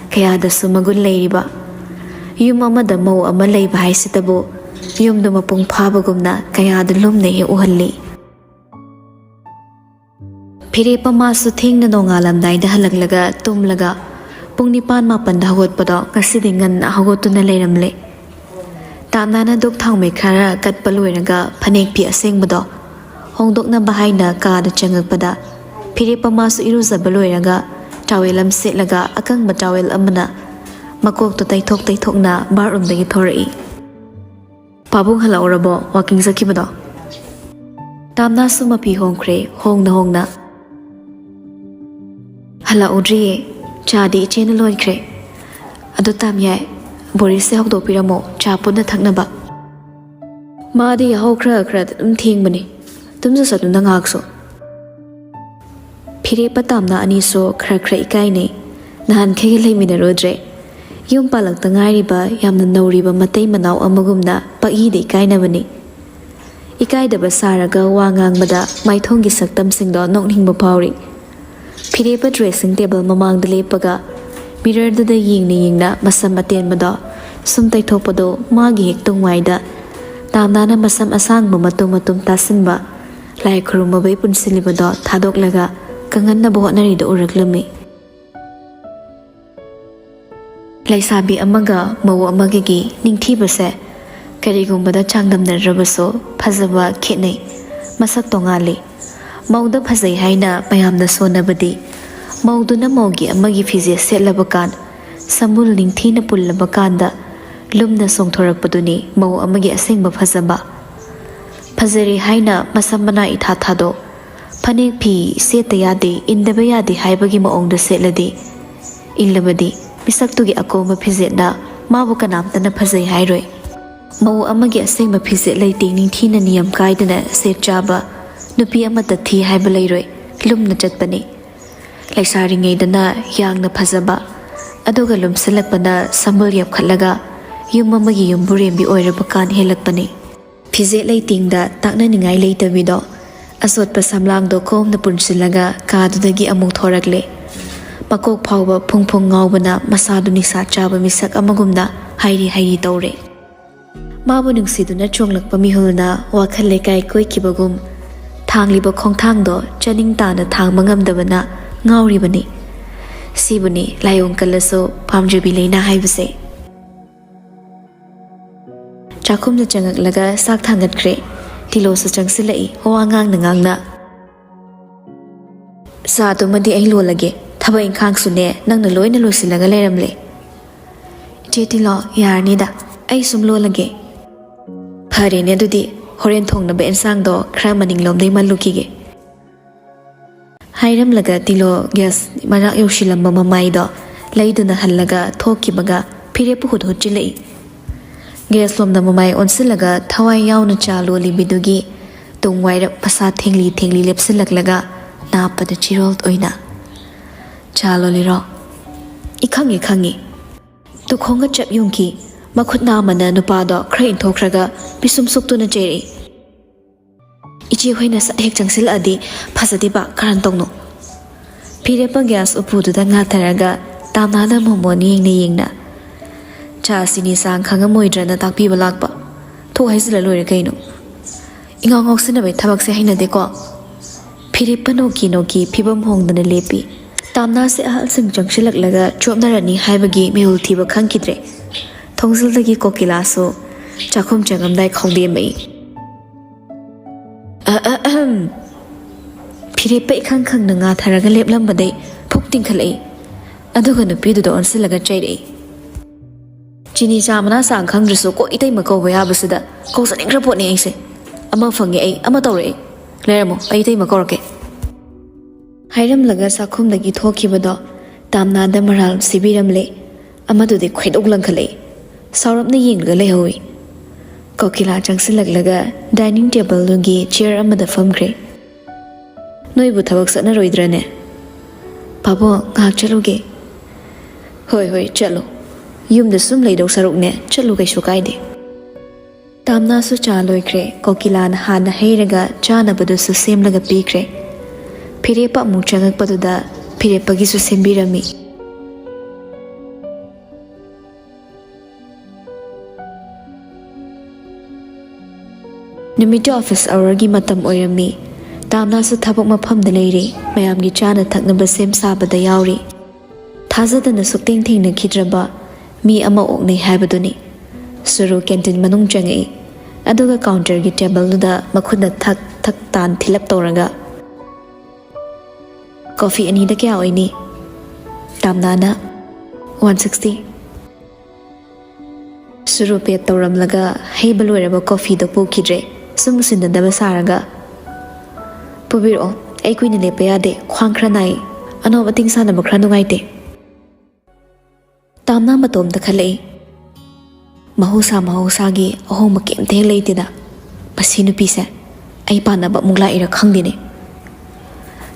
kaya da sumagun leiriba yum amada mau ama leiba haisitabo yum do mapung phabagumna kaya da lumne he uhalli phire pamasu thingna nongalam dai da halaglaga tumlaga Pung nipan mapan da hawat pada kasi dengan hawat tu na leiramle. Tana na duk thang me khara kat paloi naga phanek pi aseng bada. Hong dok na bahay na ka da changak pada. Phire pamasu iruza baloi naga tawelam set laga akang batawel amana. Makok to taythok na barum dagi thorai. Pabung hala orabo walking saki bada. Tamna suma pi hong kre hong na. Hala udriye. Chadi ichena loi kre adu tam yai Boris se hokdo piramo cha punna thaknaba madi yaho khra thing bani tumja satu na ngak so phire patamna ani so khra ikai ne nahan khege leimina rodre yum palak ta ngai riba yamna nauri ba matei manau amagumna pagi de ikai na bani ikai da basaraga wangang bada maithong gi saktam singdo nokning ba pauri Phire pa dressing table mamang dale paga mirror da yingna masam aten mada sum tai thopado magi hek tungwai da tamna na masam asang ma matum tasinba lai khuruma bai punsiliba da thadok laga kangan na bo nari da uraklami laisabi amaga maw amagigi ningthi base ꯀꯔꯤꯒꯨꯝꯕꯗ ꯆꯥꯡꯗꯝꯅꯔꯕꯁꯨ ꯐꯖꯕ ꯈꯦꯠꯅꯩ, ꯃꯁꯛ ꯇꯣꯉꯥꯜꯂꯤ꯫ ꯃꯧꯗ ꯐꯖꯩ ꯍꯥꯏꯅ ꯃꯌꯥꯝꯅ ꯁꯣꯟꯅꯕꯗꯤ ꯃꯧꯗꯨꯅ ꯃꯧꯒꯤ ꯑꯃꯒꯤ ꯐꯤꯖꯦꯠ ꯁꯦꯠꯂꯕ ꯀꯥꯟ, ꯁꯃꯨꯜ ꯅꯤꯡꯊꯤꯅ ꯄꯨꯜꯂꯕ ꯀꯥꯟꯗ ꯂꯨꯝꯅ ꯆꯣꯡꯊꯣꯔꯛꯄꯗꯨꯅꯤ ꯃꯧ ꯑꯃꯒꯤ ꯑꯁꯦꯡꯕ ꯐꯖꯕ꯫ ꯐꯖꯔꯦ ꯍꯥꯏꯅ ꯃꯁꯝ ꯃꯅꯥ ꯏꯊꯥ ꯊꯥꯗꯣ ꯐꯅꯦꯛ ꯐꯤ ꯁꯦꯠꯇ ꯌꯥꯗꯦ, ꯏꯟꯗꯕ ꯌꯥꯗꯦ ꯍꯥꯏꯕꯒꯤ ꯃꯑꯣꯡꯗ ꯁꯦꯠꯂꯗꯤ, ꯏꯜꯂꯕꯗꯤ ꯃꯤꯁꯛꯇꯨꯒꯤ ꯑꯀꯣꯝꯕ ꯐꯤꯖꯦꯠꯅ ꯃꯥꯕꯨ ꯀꯅꯥꯝꯇꯅ ꯐꯖꯩ ꯍꯥꯏꯔꯣꯏ꯫ ꯃꯧ ꯑꯃꯒꯤ ꯑꯁꯦꯡꯕ ꯐꯤꯖꯦꯠ ꯂꯩꯇꯦꯡ ꯅꯤꯡꯊꯤꯅ ꯅꯤꯌꯝ ꯀꯥꯏꯗꯅ ꯁꯦꯠ ꯆꯥꯕ ꯅꯨꯄꯤ ꯑꯃꯠꯇ ꯊꯤ ꯍꯥꯏꯕ ꯂꯩꯔꯣꯏ, ꯂꯨꯝꯅ ꯆꯠꯄꯅꯤ꯫ ꯂꯩꯁꯥꯔꯤꯉꯩꯗꯅ ꯌꯥꯡꯅ ꯐꯖꯕ, ꯑꯗꯨꯒ ꯂꯨꯝꯁꯤꯜꯂꯛꯄꯅ ꯁꯝꯕꯜ ꯌꯥꯞꯈꯠꯂꯒ ꯌꯨꯝ ꯑꯃꯒꯤ ꯌꯨꯝꯕꯨꯔꯦꯝꯕꯤ ꯑꯣꯏꯔꯕ ꯀꯥꯟ ꯍꯦꯜꯂꯛꯄꯅꯤ꯫ ꯐꯤꯖꯦꯠ ꯂꯩꯇꯦꯡꯗ ꯇꯥꯛꯅꯅꯤꯡꯉꯥꯏ ꯂꯩꯇꯕꯤꯗꯣ ꯑꯆꯣꯠꯄ ꯁꯝꯂꯥꯡꯗꯣ ꯀꯣꯝꯅ ꯄꯨꯟꯁꯤꯜꯂꯒ ꯀꯥꯗꯨꯗꯒꯤ ꯑꯃꯨꯛ ꯊꯣꯔꯛꯂꯦ꯫ ꯃꯀꯣꯛ ꯐꯥꯎꯕ ꯐꯨꯡ ꯐꯨꯡ ꯉꯥꯎꯕꯅ ꯃꯁꯥꯗꯨ ꯅꯤꯁꯥ ꯆꯥꯕ ꯃꯤꯁꯛ ꯑꯃꯒꯨꯝꯅ ꯍꯥꯏꯔꯤ ꯍꯥꯏꯔꯤ ꯇꯧꯔꯦ꯫ ꯃꯥꯕꯨ ꯅꯨꯡꯁꯤꯗꯨꯅ ꯆꯣꯡꯂꯛꯄ ꯃꯤꯍꯨꯜꯅ ꯋꯥꯈꯜ ꯂꯩꯀꯥꯏ ꯀꯣꯏꯈꯤꯕꯒꯨꯝ ꯊꯥꯡꯂꯤꯕ ꯈꯣꯡꯊꯥꯡꯗꯣ ꯆꯅꯤꯡ ꯇꯥꯅ ꯊꯥꯡꯕ ꯉꯝꯗꯕꯅ ꯉꯥꯎꯔꯤꯕꯅꯤ꯫ ꯁꯤꯕꯨꯅꯤ ꯂꯥꯏꯑꯣꯡ ꯀꯜꯂꯁꯨ ꯄꯥꯝꯖꯕꯤ ꯂꯩꯅꯥ ꯍꯥꯏꯕꯁꯦ꯫ ꯆꯥꯛꯈꯨꯝꯗ ꯆꯪꯉꯛꯂꯒ ꯆꯥꯛ ꯊꯥꯡꯒꯠꯈ꯭ꯔꯦ꯫ ꯇꯤꯂꯣꯁꯨ ꯆꯪꯁꯤꯜꯂꯛꯏ ꯋꯥ ꯉꯥꯡꯅ ꯉꯥꯡꯅ꯫ ꯆꯥꯗꯨꯃꯗꯤ ꯑꯩ ꯂꯣꯜꯂꯒꯦ, ꯊꯕꯛ ꯏꯪꯈꯥꯡꯁꯨꯅꯦ ꯅꯪꯅ ꯂꯣꯏꯅ ꯂꯣꯏꯁꯤꯜꯂꯒ ꯂꯩꯔꯝꯂꯦ꯫ ꯏꯆꯦ ꯇꯤꯂꯣ ꯌꯥꯔꯅꯤꯗ, ꯑꯩ ꯁꯨꯝ ꯂꯣꯜꯂꯒꯦ꯫ ꯐꯔꯦꯅꯦ ꯑꯗꯨꯗꯤ, ꯍꯣꯔꯦꯟ ꯊꯣꯡꯅꯕ ꯑꯦꯟꯁꯥꯡꯗꯣ ꯈꯔ ꯃꯅꯤꯡꯂꯣꯝꯗꯩ ꯃꯜꯂꯨꯈꯤꯒꯦ꯫ ꯍꯥꯏꯔꯝꯂꯒ ꯇꯤꯂꯣ ꯒ꯭ꯌꯥꯁ ꯃꯅꯥꯛ ꯌꯧꯁꯤꯜꯂꯝꯕ ꯃꯃꯥꯏꯗꯣ ꯂꯩꯗꯨꯅ ꯍꯜꯂꯒ ꯊꯣꯛꯈꯤꯕꯒ ꯐꯤꯔꯦꯞꯄꯨ ꯍꯨꯠꯆꯤꯜꯂꯛꯏ꯫ ꯒ꯭ꯌꯥꯁ ꯂꯣꯝꯗ ꯃꯃꯥꯏ ꯑꯣꯟꯁꯤꯜꯂꯒ ꯊꯋꯥꯏ ꯌꯥꯎꯅ ꯆꯥ ꯂꯣꯜꯂꯤꯕꯤꯗꯨꯒꯤ ꯇꯨꯡ ꯋꯥꯏꯔꯞ ꯃꯁꯥ ꯊꯦꯡꯂꯤ ꯊꯦꯡꯂꯤ ꯂꯦꯞꯁꯤꯜꯂꯛꯂꯒ ꯅꯥꯞꯄꯗ ꯆꯤꯔꯣꯜ ꯑꯣꯏꯅ, ꯆꯥ ꯂꯣꯜꯂꯤꯔꯣ? ꯏꯈꯪꯉꯤ ꯈꯪꯉꯤ꯫ ꯇꯨꯈꯣꯡꯒ ꯆꯞ ꯌꯨꯡꯈꯤ꯫ ꯃꯈꯨꯠ ꯅꯥꯝꯃꯅ ꯅꯨꯄꯥꯗꯣ ꯈꯔ ꯏꯟꯊꯣꯛꯈ꯭ꯔꯒ ꯄꯤꯁꯨꯝ ꯁꯨꯛꯇꯨꯅ ꯆꯩꯔꯛꯏ꯫ ꯏꯆꯦ ꯍꯣꯏꯅ ꯁꯠ ꯍꯦꯛ ꯆꯪꯁꯤꯜꯂꯛꯑꯗꯤ ꯐꯖꯗꯦꯕ, ꯀꯔꯝ ꯇꯧꯅꯣ? ꯐꯤꯔꯦꯞꯄ ꯒ꯭ꯌꯥꯁ ꯎꯄꯨꯗꯨꯗ ꯉꯥꯊꯔꯒ ꯇꯥꯝꯅꯥꯗ ꯃꯣꯃꯣꯟ ꯌꯦꯡꯅ ꯌꯦꯡꯅ, ꯆꯥ ꯁꯤꯅꯤ ꯆꯥꯡ ꯈꯪꯉꯝꯃꯣꯏꯗ꯭ꯔꯅ ꯇꯥꯛꯄꯤꯕ ꯂꯥꯛꯄ, ꯊꯣꯛ ꯍꯥꯏꯖꯤꯜꯂ ꯂꯣꯏꯔꯦ ꯀꯩꯅꯣ꯫ ꯏꯉꯥꯎ ꯉꯥꯎꯁꯤꯟꯅꯕꯩ ꯊꯕꯛꯁꯦ ꯍꯩꯅꯗꯦꯀꯣ꯫ ꯐꯤꯔꯦꯞꯄ ꯅꯣꯛꯀꯤ ꯅꯣꯛꯀꯤ ꯐꯤꯕꯝ ꯍꯣꯡꯗꯅ ꯂꯦꯞꯄꯤ꯫ ꯇꯥꯝꯅꯥꯁꯦ ꯑꯍꯜꯁꯤꯡ ꯆꯪꯁꯤꯜꯂꯛꯂꯒ ꯆꯣꯞꯅꯔꯅꯤ ꯍꯥꯏꯕꯒꯤ ꯃꯤꯍꯨꯜ ꯊꯤꯕ ꯈꯪꯈꯤꯗ꯭ꯔꯦ꯫ ꯊꯣꯡꯖꯤꯜꯗꯒꯤ ꯀꯣꯀꯤꯂꯥꯁꯨ ꯆꯥꯛꯈꯨꯝ ꯆꯪꯉꯝꯗꯥꯏ ꯈꯥꯎꯗꯦꯝꯃꯛꯏ꯫ ꯐꯤꯔꯦꯞꯄ ꯏꯈꯪ ꯈꯪꯅ ꯉꯥꯊꯔꯒ ꯂꯦꯞꯂꯝꯕꯗꯩ ꯐꯨꯛ ꯇꯤꯡꯈꯠꯂꯛꯏ, ꯑꯗꯨꯒ ꯅꯨꯄꯤꯗꯨꯗ ꯑꯣꯟꯁꯤꯜꯂꯒ ꯆꯩꯔꯛꯏ꯫ ꯆꯤꯅꯤ ꯆꯥ ꯃꯅꯥ ꯆꯥꯡ ꯈꯪꯗ꯭ꯔꯁꯨ ꯀꯣꯛ ꯏꯇꯩꯃ ꯀꯧꯕ ꯌꯥꯕꯁꯤꯗ ꯀꯧꯖꯅꯤꯡꯈ꯭ꯔ ꯄꯣꯠꯅꯤ ꯑꯩꯁꯦ꯫ ꯑꯃ ꯐꯪꯉꯦ ꯑꯩ, ꯑꯃ ꯇꯧꯔꯛꯑꯦ, ꯂꯩꯔꯝꯃꯣ ꯑꯩ ꯏꯇꯩꯃ ꯀꯧꯔꯛꯀꯦ꯫ ꯍꯥꯏꯔꯝꯂꯒ ꯆꯥꯛꯈꯨꯝꯗꯒꯤ ꯊꯣꯛꯈꯤꯕꯗꯣ ꯇꯥꯝꯅꯥꯗ ꯃꯔꯥꯜ ꯁꯤꯕꯤꯔꯝꯂꯦ꯫ ꯑꯃꯗꯨꯗꯤ ꯈꯣꯏꯗꯧ ꯂꯪꯈꯠꯂꯛꯏ, ꯁꯥꯎꯔꯞꯅ ꯌꯦꯡꯂꯒ ꯂꯩꯍꯧꯏ꯫ ꯀꯣꯀꯤꯂꯥ ꯆꯪꯁꯤꯜꯂꯛꯂꯒ ꯗꯥꯏꯅꯤꯡ ꯇꯦꯕꯜꯗꯨꯒꯤ ꯆꯤꯌꯔ ꯑꯃꯗ ꯐꯝꯈ꯭ꯔꯦ꯫ ꯅꯣꯏꯕꯨ ꯊꯕꯛ ꯆꯠꯅꯔꯣꯏꯗ꯭ꯔꯅꯦ? ꯄꯥꯕꯨꯡ ꯉꯥꯏꯍꯥꯛ ꯆꯠꯂꯨꯒꯦ꯫ ꯍꯣꯏ ꯍꯣꯏ ꯆꯠꯂꯣ, ꯌꯨꯝꯗ ꯁꯨꯝ ꯂꯩꯗꯧ ꯁꯔꯨꯛꯅꯦ ꯆꯠꯂꯨ ꯀꯩꯁꯨ ꯀꯥꯏꯗꯦ꯫ ꯇꯥꯝꯅꯥꯁꯨ ꯆꯥ ꯂꯣꯏꯈ꯭ꯔꯦ꯫ ꯀꯣꯀꯤꯂꯥꯅ ꯍꯥꯟꯅ ꯍꯩꯔꯒ ꯆꯥꯅꯕꯗꯨꯁꯨ ꯁꯦꯝꯂꯒ ꯄꯤꯈ꯭ꯔꯦ꯫ ꯐꯤꯔꯦꯞꯄ ꯑꯃꯨꯛ ꯆꯪꯉꯛꯄꯗꯨꯗ ꯐꯤꯔꯦꯞꯄꯒꯤꯁꯨ ꯁꯦꯝꯕꯤꯔꯝꯃꯤ꯫ ꯅꯨꯃꯤꯠꯇꯨ ꯑꯣꯐꯤꯁ ꯑꯋꯥꯔꯒꯤ ꯃꯇꯝ ꯑꯣꯏꯔꯝꯃꯤ꯫ ꯇꯥꯝꯅꯥꯁꯨ ꯊꯕꯛ ꯃꯐꯝꯗ ꯂꯩꯔꯤ, ꯃꯌꯥꯝꯒꯤ ꯆꯥꯅ ꯊꯛꯅꯕ ꯁꯦꯝ ꯁꯥꯕꯗ ꯌꯥꯎꯔꯤ꯫ ꯊꯥꯖꯗꯅ ꯁꯨꯛꯊꯦꯡ ꯊꯦꯡꯅꯈꯤꯗ꯭ꯔꯕ ꯃꯤ ꯑꯃ ꯑꯣꯛꯅꯩ ꯍꯥꯏꯕꯗꯨꯅꯤ꯫ ꯁꯨꯔꯨ ꯀꯦꯟꯇꯤꯟ ꯃꯅꯨꯡ ꯆꯪꯉꯛꯏ, ꯑꯗꯨꯒ ꯀꯥꯎꯟꯇꯔꯒꯤ ꯇꯦꯕꯜꯗꯨꯗ ꯃꯈꯨꯠꯅ ꯊꯛ ꯊꯛ ꯇꯥꯟ ꯊꯤꯂꯞ ꯇꯧꯔꯒ, ꯀꯣꯐꯤ ꯑꯅꯤꯗ ꯀꯌꯥ ꯑꯣꯏꯅꯤ? ꯇꯥꯝꯅꯥꯅ 160꯫ ꯁꯨꯔꯨ ꯄꯦꯠ ꯇꯧꯔꯝꯂꯒ ꯍꯩꯕ ꯂꯣꯏꯔꯕ ꯀꯣꯐꯤꯗꯣ ꯄꯨꯈꯤꯗ꯭ꯔꯦ, ꯁꯨꯝ ꯎꯁꯤꯟꯅꯗꯕ ꯁꯥꯔꯒ, ꯄꯨꯕꯤꯔꯛꯑꯣ, ꯑꯩ ꯀꯨꯏꯅ ꯂꯦꯞꯄ ꯌꯥꯗꯦ, ꯈ꯭ꯋꯥꯡ ꯈꯔ ꯅꯥꯏ, ꯑꯅꯣꯞ ꯑꯇꯤꯡ ꯁꯥꯟꯅꯕ ꯈꯔ ꯅꯨꯡꯉꯥꯏꯇꯦ꯫ ꯇꯥꯝꯅꯥ ꯃꯇꯣꯝꯇ ꯈꯜꯂꯛꯏ, ꯃꯍꯧꯁꯥꯒꯤ ꯑꯍꯣꯡꯕ ꯀꯩꯝꯇ ꯍꯦꯛ ꯂꯩꯇꯦꯗ, ꯃꯁꯤ ꯅꯨꯄꯤꯁꯦ ꯑꯩ ꯄꯥꯟꯅꯕ ꯑꯃꯨꯛ ꯂꯥꯛꯏꯔꯥ ꯈꯪꯗꯦꯅꯦ꯫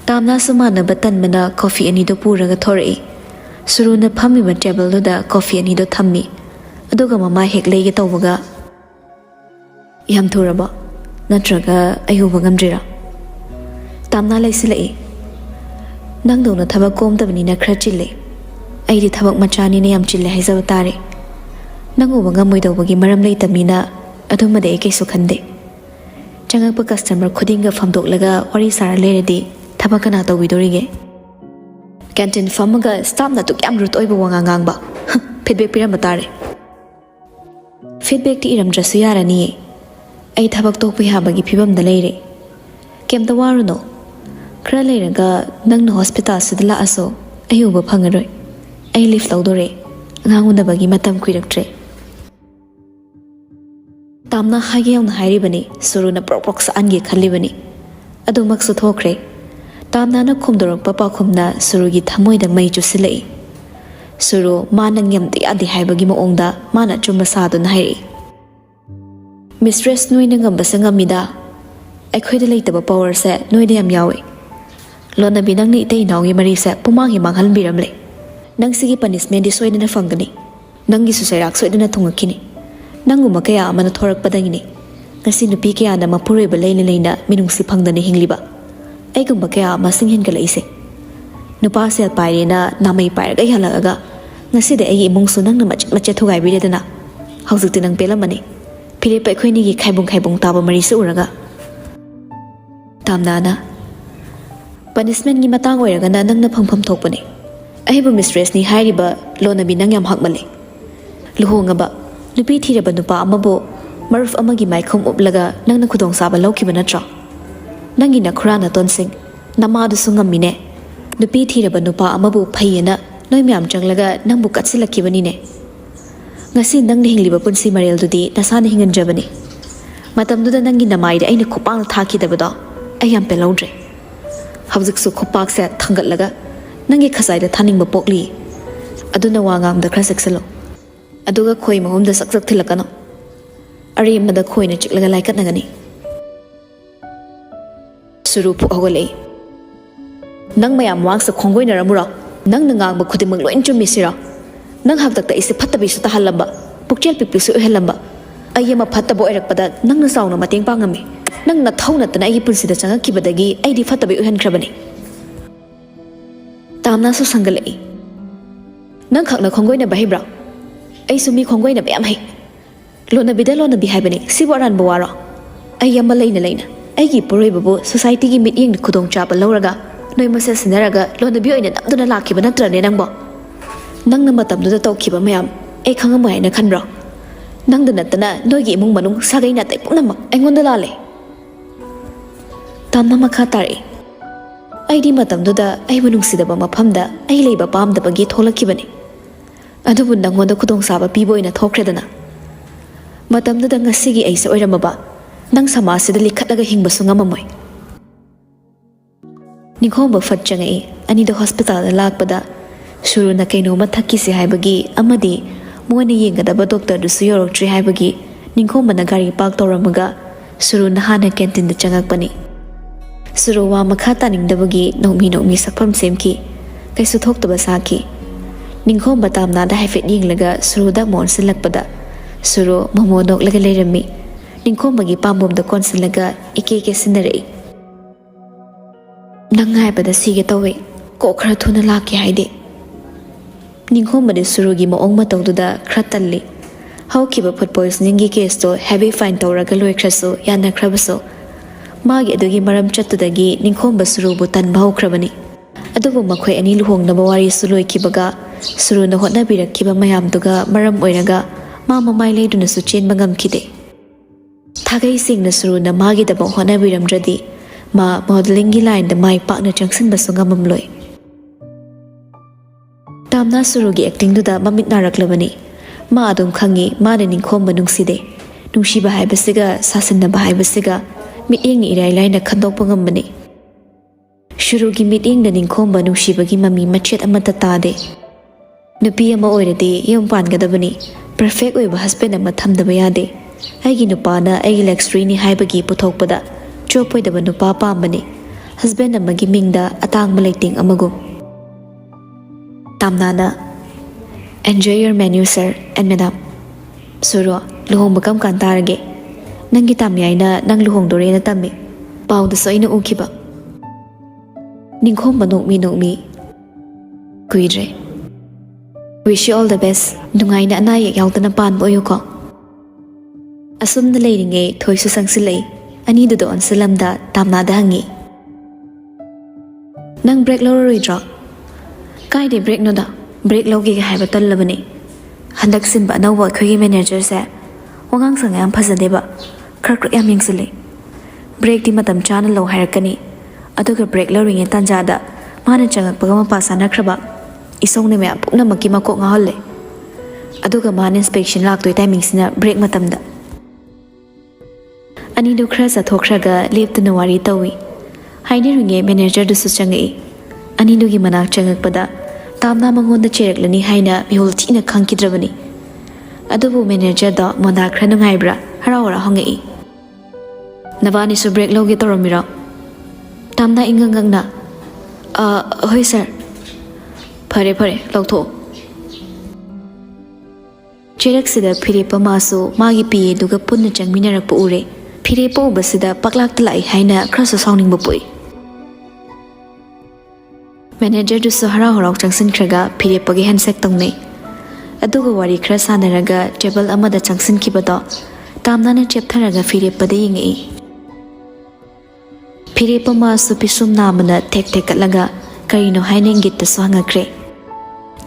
ꯇꯥꯝꯅꯥꯁꯨ ꯃꯥꯟꯅꯕ ꯇꯟꯕꯅ ꯀꯣꯐꯤ ꯑꯅꯤꯗꯣ ꯄꯨꯔꯒ ꯊꯣꯔꯛꯏ꯫ ꯁꯨꯔꯨꯅ ꯐꯝꯃꯤꯕ ꯇꯦꯕꯜꯗꯨꯗ ꯀꯣꯐꯤ ꯑꯅꯤꯗꯣ ꯊꯝꯃꯤ, ꯑꯗꯨꯒ ꯃꯃꯥ ꯍꯦꯛ ꯂꯩꯒꯦ ꯇꯧꯕꯒ, ꯌꯥꯝ ꯊꯨꯔꯕꯣ? ꯅꯠꯇ꯭ꯔꯒ ꯑꯩ ꯎꯕ ꯉꯝꯗ꯭ꯔꯤꯔꯥ? ꯇꯥꯝꯅꯥ ꯂꯩꯁꯤꯜꯂꯛꯏ꯫ ꯅꯪꯗꯧꯅ ꯊꯕꯛ ꯀꯣꯝꯗꯕꯅꯤꯅ ꯈꯔ ꯆꯤꯜꯂꯦ, ꯑꯩꯗꯤ ꯊꯕꯛ ꯃꯆꯥꯅꯤꯅ ꯌꯥꯝ ꯆꯤꯜꯂꯦ ꯍꯥꯏꯖꯕ ꯇꯥꯔꯦ꯫ ꯅꯪ ꯎꯕ ꯉꯝꯃꯣꯏꯗꯧꯕꯒꯤ ꯃꯔꯝ ꯂꯩꯇꯕꯅꯤꯅ ꯑꯗꯨꯃꯗꯤ ꯑꯩ ꯀꯩꯁꯨ ꯈꯟꯗꯦ꯫ ꯆꯪꯉꯛꯄ ꯀꯁꯇꯃꯔ ꯈꯨꯗꯤꯡꯒ ꯐꯝꯗꯣꯛꯂꯒ ꯋꯥꯔꯤ ꯁꯥꯔ ꯂꯩꯔꯗꯤ ꯊꯕꯛ ꯀꯅꯥ ꯇꯧꯕꯤꯗꯣꯔꯤꯒꯦ? ꯀꯦꯟꯇꯤꯟ ꯐꯝꯃꯒ ꯁ꯭ꯇꯥꯐꯅ ꯗꯨꯛ ꯌꯥꯝ ꯔꯨꯠ ꯑꯣꯏꯕ ꯋꯥꯉꯥꯡ ꯉꯥꯡꯕ, ꯐꯤꯗꯕꯦꯛ ꯄꯤꯔꯝꯕ ꯇꯥꯔꯦ꯫ feedback ti iramdrasu yarani ai thabak tokpa yabagi phibamda leire kemta waruno khra leiraga nangna hospital sidla aso ayuba phangaroi ai lift laudore ngangundabagi matam kuiraktre tamna hage yauna hairibani suruna proprox ange khallibani adumak su thokre tamna na khumdorok papa khumna surugi thamoida mai chusilai suru manang yamti adi haibagi maongda mana chumba sadun hairi mistress noina ngamba sangamida aikhoida leitaba power se noida yam yawi Lonabi nang ni itay naongi mari se pumangi manghal biramle nang sige punishment di soidana fangani nangi susairak soidana thongakini nanguma kaya amana thorak padangini ngasi nupi kaya na mapuroi ba leina leina minungsi phangdani hingliba aigumba kaya masing hin galaise nupa se pairena namai pairaga halaga ngasi de ai imungsu nang na mache thogai biredana hauzukti nang pelamani phire pa khoini gi khaibung taba mari se uraga tamnana punishment gi matang oiraga na nang na phangpham thokpani aibu mistress ni hairiba Lonabi nang yam hakmale luhongaba nupi thiraba nupa amabo maruf amagi maikhom uplaga nang na khudong saba laukiba natra nangi na khurana tonsing namadu sungamine nupi thiraba nupa amabu phayena noi myam changlaga nangbu katsilakibani ne ngasi nang hingliba punsi marel dudi nasana hingan jabani matamduda nangi namaide aina khupang thakidabado ayam pelodre habzik su khupak se thangatlaga nangi khasaida thaningba pokli aduna wangang da khra seksalo aduga khoi mahum da saksak thilakano ari mada khoina chiklaga laikat nagani suru phu hogale nang mayam wang sa khongoina ramura nang nangang ba khudimang loin chumi sira nang haktak ta ise phattabi su ta halamba pukchel pipi su helamba ayema phattabo erakpada nang na sauna mateng pangami nang na thauna tana ai punsida changakibadagi ai di phattabi uhan khrabani tamna su sangalai nang khakna khongoina bahibra ai sumi khongoina bayam hai Lonabi haibani siwaran bawara ai yamba leina ai gi puroi babu society gi meeting khudong chapa lauraga noi mase sinaraga Lonabi oina namduna lakhiba natrane nangbo nangna matamduda tawkhiba mayam ai khangam haina khanbra nangda natana noigi imung manung sagaina tai punamak aingonda lale tamna makha tare ai di matamduda ai bunung sidaba maphamda ai leiba pamdabagi tholakibani adubu nangonda khudong saba piboina thokredana matamduda ngasigi ai sa oiramaba nang samasida likhatlaga hingbasu ngamamoi Nikhomba fatchangai ani do hospital da lakpada suru na kaino mathaki se haibagi amadi moina yengadaba doctor du su yoroktre haibagi Nikhomba na gari park toramaga suru na hana canteen da changakpani suru wa makha taningdabagi nomi sakpam semki kaisu thoktaba saki Nikhomba tamna da haifet yenglaga suru da mon silakpada suru momonok laga leirami Nikhomba gi pambom da konsilaga ike sinarei nangai pada sige tawe ko khra thuna laki haide Nikhomba de surugi maong matawduda khra talli haukiba food poisoning gi case to heavy fine tawraga loi khraso yana khrabaso magi adugi maram chattudagi Nikhomba surubu tan bau khrabani adubu makhoi ani luhong na bawari suloi kibaga suru na hotna birakkiba mayam duga maram oiraga mama mai leiduna su chen bangam khide thagai sing na suru na magi da bang hotna biramdradi ma modeling gi line da mai pa na changsin basunga mamloi tamna surugi acting du da mamit naraklabani ma adum khangi ma ne Nikhomba nungside nungsiba haibasiga sasinna bahaibasiga miting irai line na khandokpa ngambani shurugi miting da Nikhomba nungsibagi mami machet amata tade nupi ama oirade yom pangadabani perfect oiba husband ama thamdaba yade aigi nupana aigi luxury ni haibagi puthokpada chopoidaba nupa pambani husband amagi mingda atang malaiting amagum tamnana enjoy your menu sir and madam suro luhong bakam kantarage nangi tamyaina nang luhong dore na tammi pawda soina ukiba Nikhomba nokmi kuidre wish you all the best dungaina anai yautana pan boyuko asumna leiringe thoisu sangsilei ani do on salamda tamna da hangi nang break loroidra kai de break no da break logi ga haiba tallabani handak sin ba nawa khogi manager se wagang sang yam phajadeba khar yam yengsile break di matam chana lo hairakani aduga break lawring tanjada mana changak pagama pasana khraba isong ne mya pukna makki makok ngahalle aduga man inspection laktoi timing sina break matamda ani do khra sa thokraga leptuna wari tawi haini ringe manager du su changai ani do gi manak changak pada tamna mangon da chereklani haina mihol thina khangkidrabani adubu manager da monda khra nungai bra harawara hongai nabani su break loge toromira tamna ingangangna hoi sir pare logtho chereksida phirepa masu magi pi duga punna changminarak pu ure phirepa ubasida paklak tlai haina khraso sawning bupui manager du sahara horok changsin khraga phirepa ge handshake tongnei aduga wari khra sanaraga table amada changsin kibado tamna na cheptharaga phirepa de yingi phirepa masu pisum namana tek katlaga karino haina ingit ta swangakre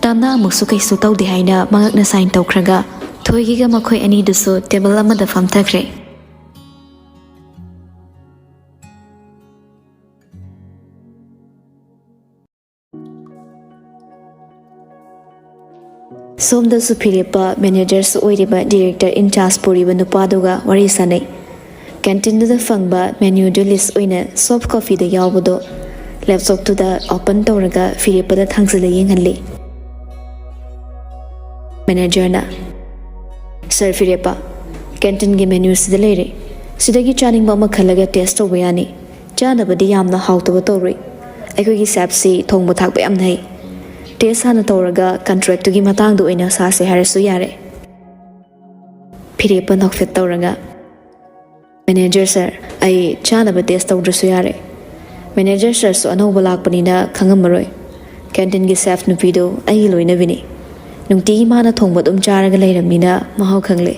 tamna amuksu kaisu tawdi haina mangakna sign tawkhraga thoigiga makhoi ani dusu table amada famthakre somda su phirepa manager su oiriba director in charge puriba nupaduga wari sanai canteen da fangba menu du list oina soft coffee da yawbudo laptop to da open tawraga phirepa da thangsila yenghanli manager na sir phirepa canteen gi menu sida lere sidagi chaning ba makhalaga test to bayani chana badi yamna hawtaba tawri aikoi gi sapsi thongba thakba yam nai test hana tawraga contract gi matang du oina sa se harasu yare phirepa nokfet tawraga manager sir ai chana ba test tawdrasu yare manager sir so anoba lakpanina khangamaroi canteen gi staff nupido ai loina bini nungti mana thongba dum charaga leiramina mahau khangle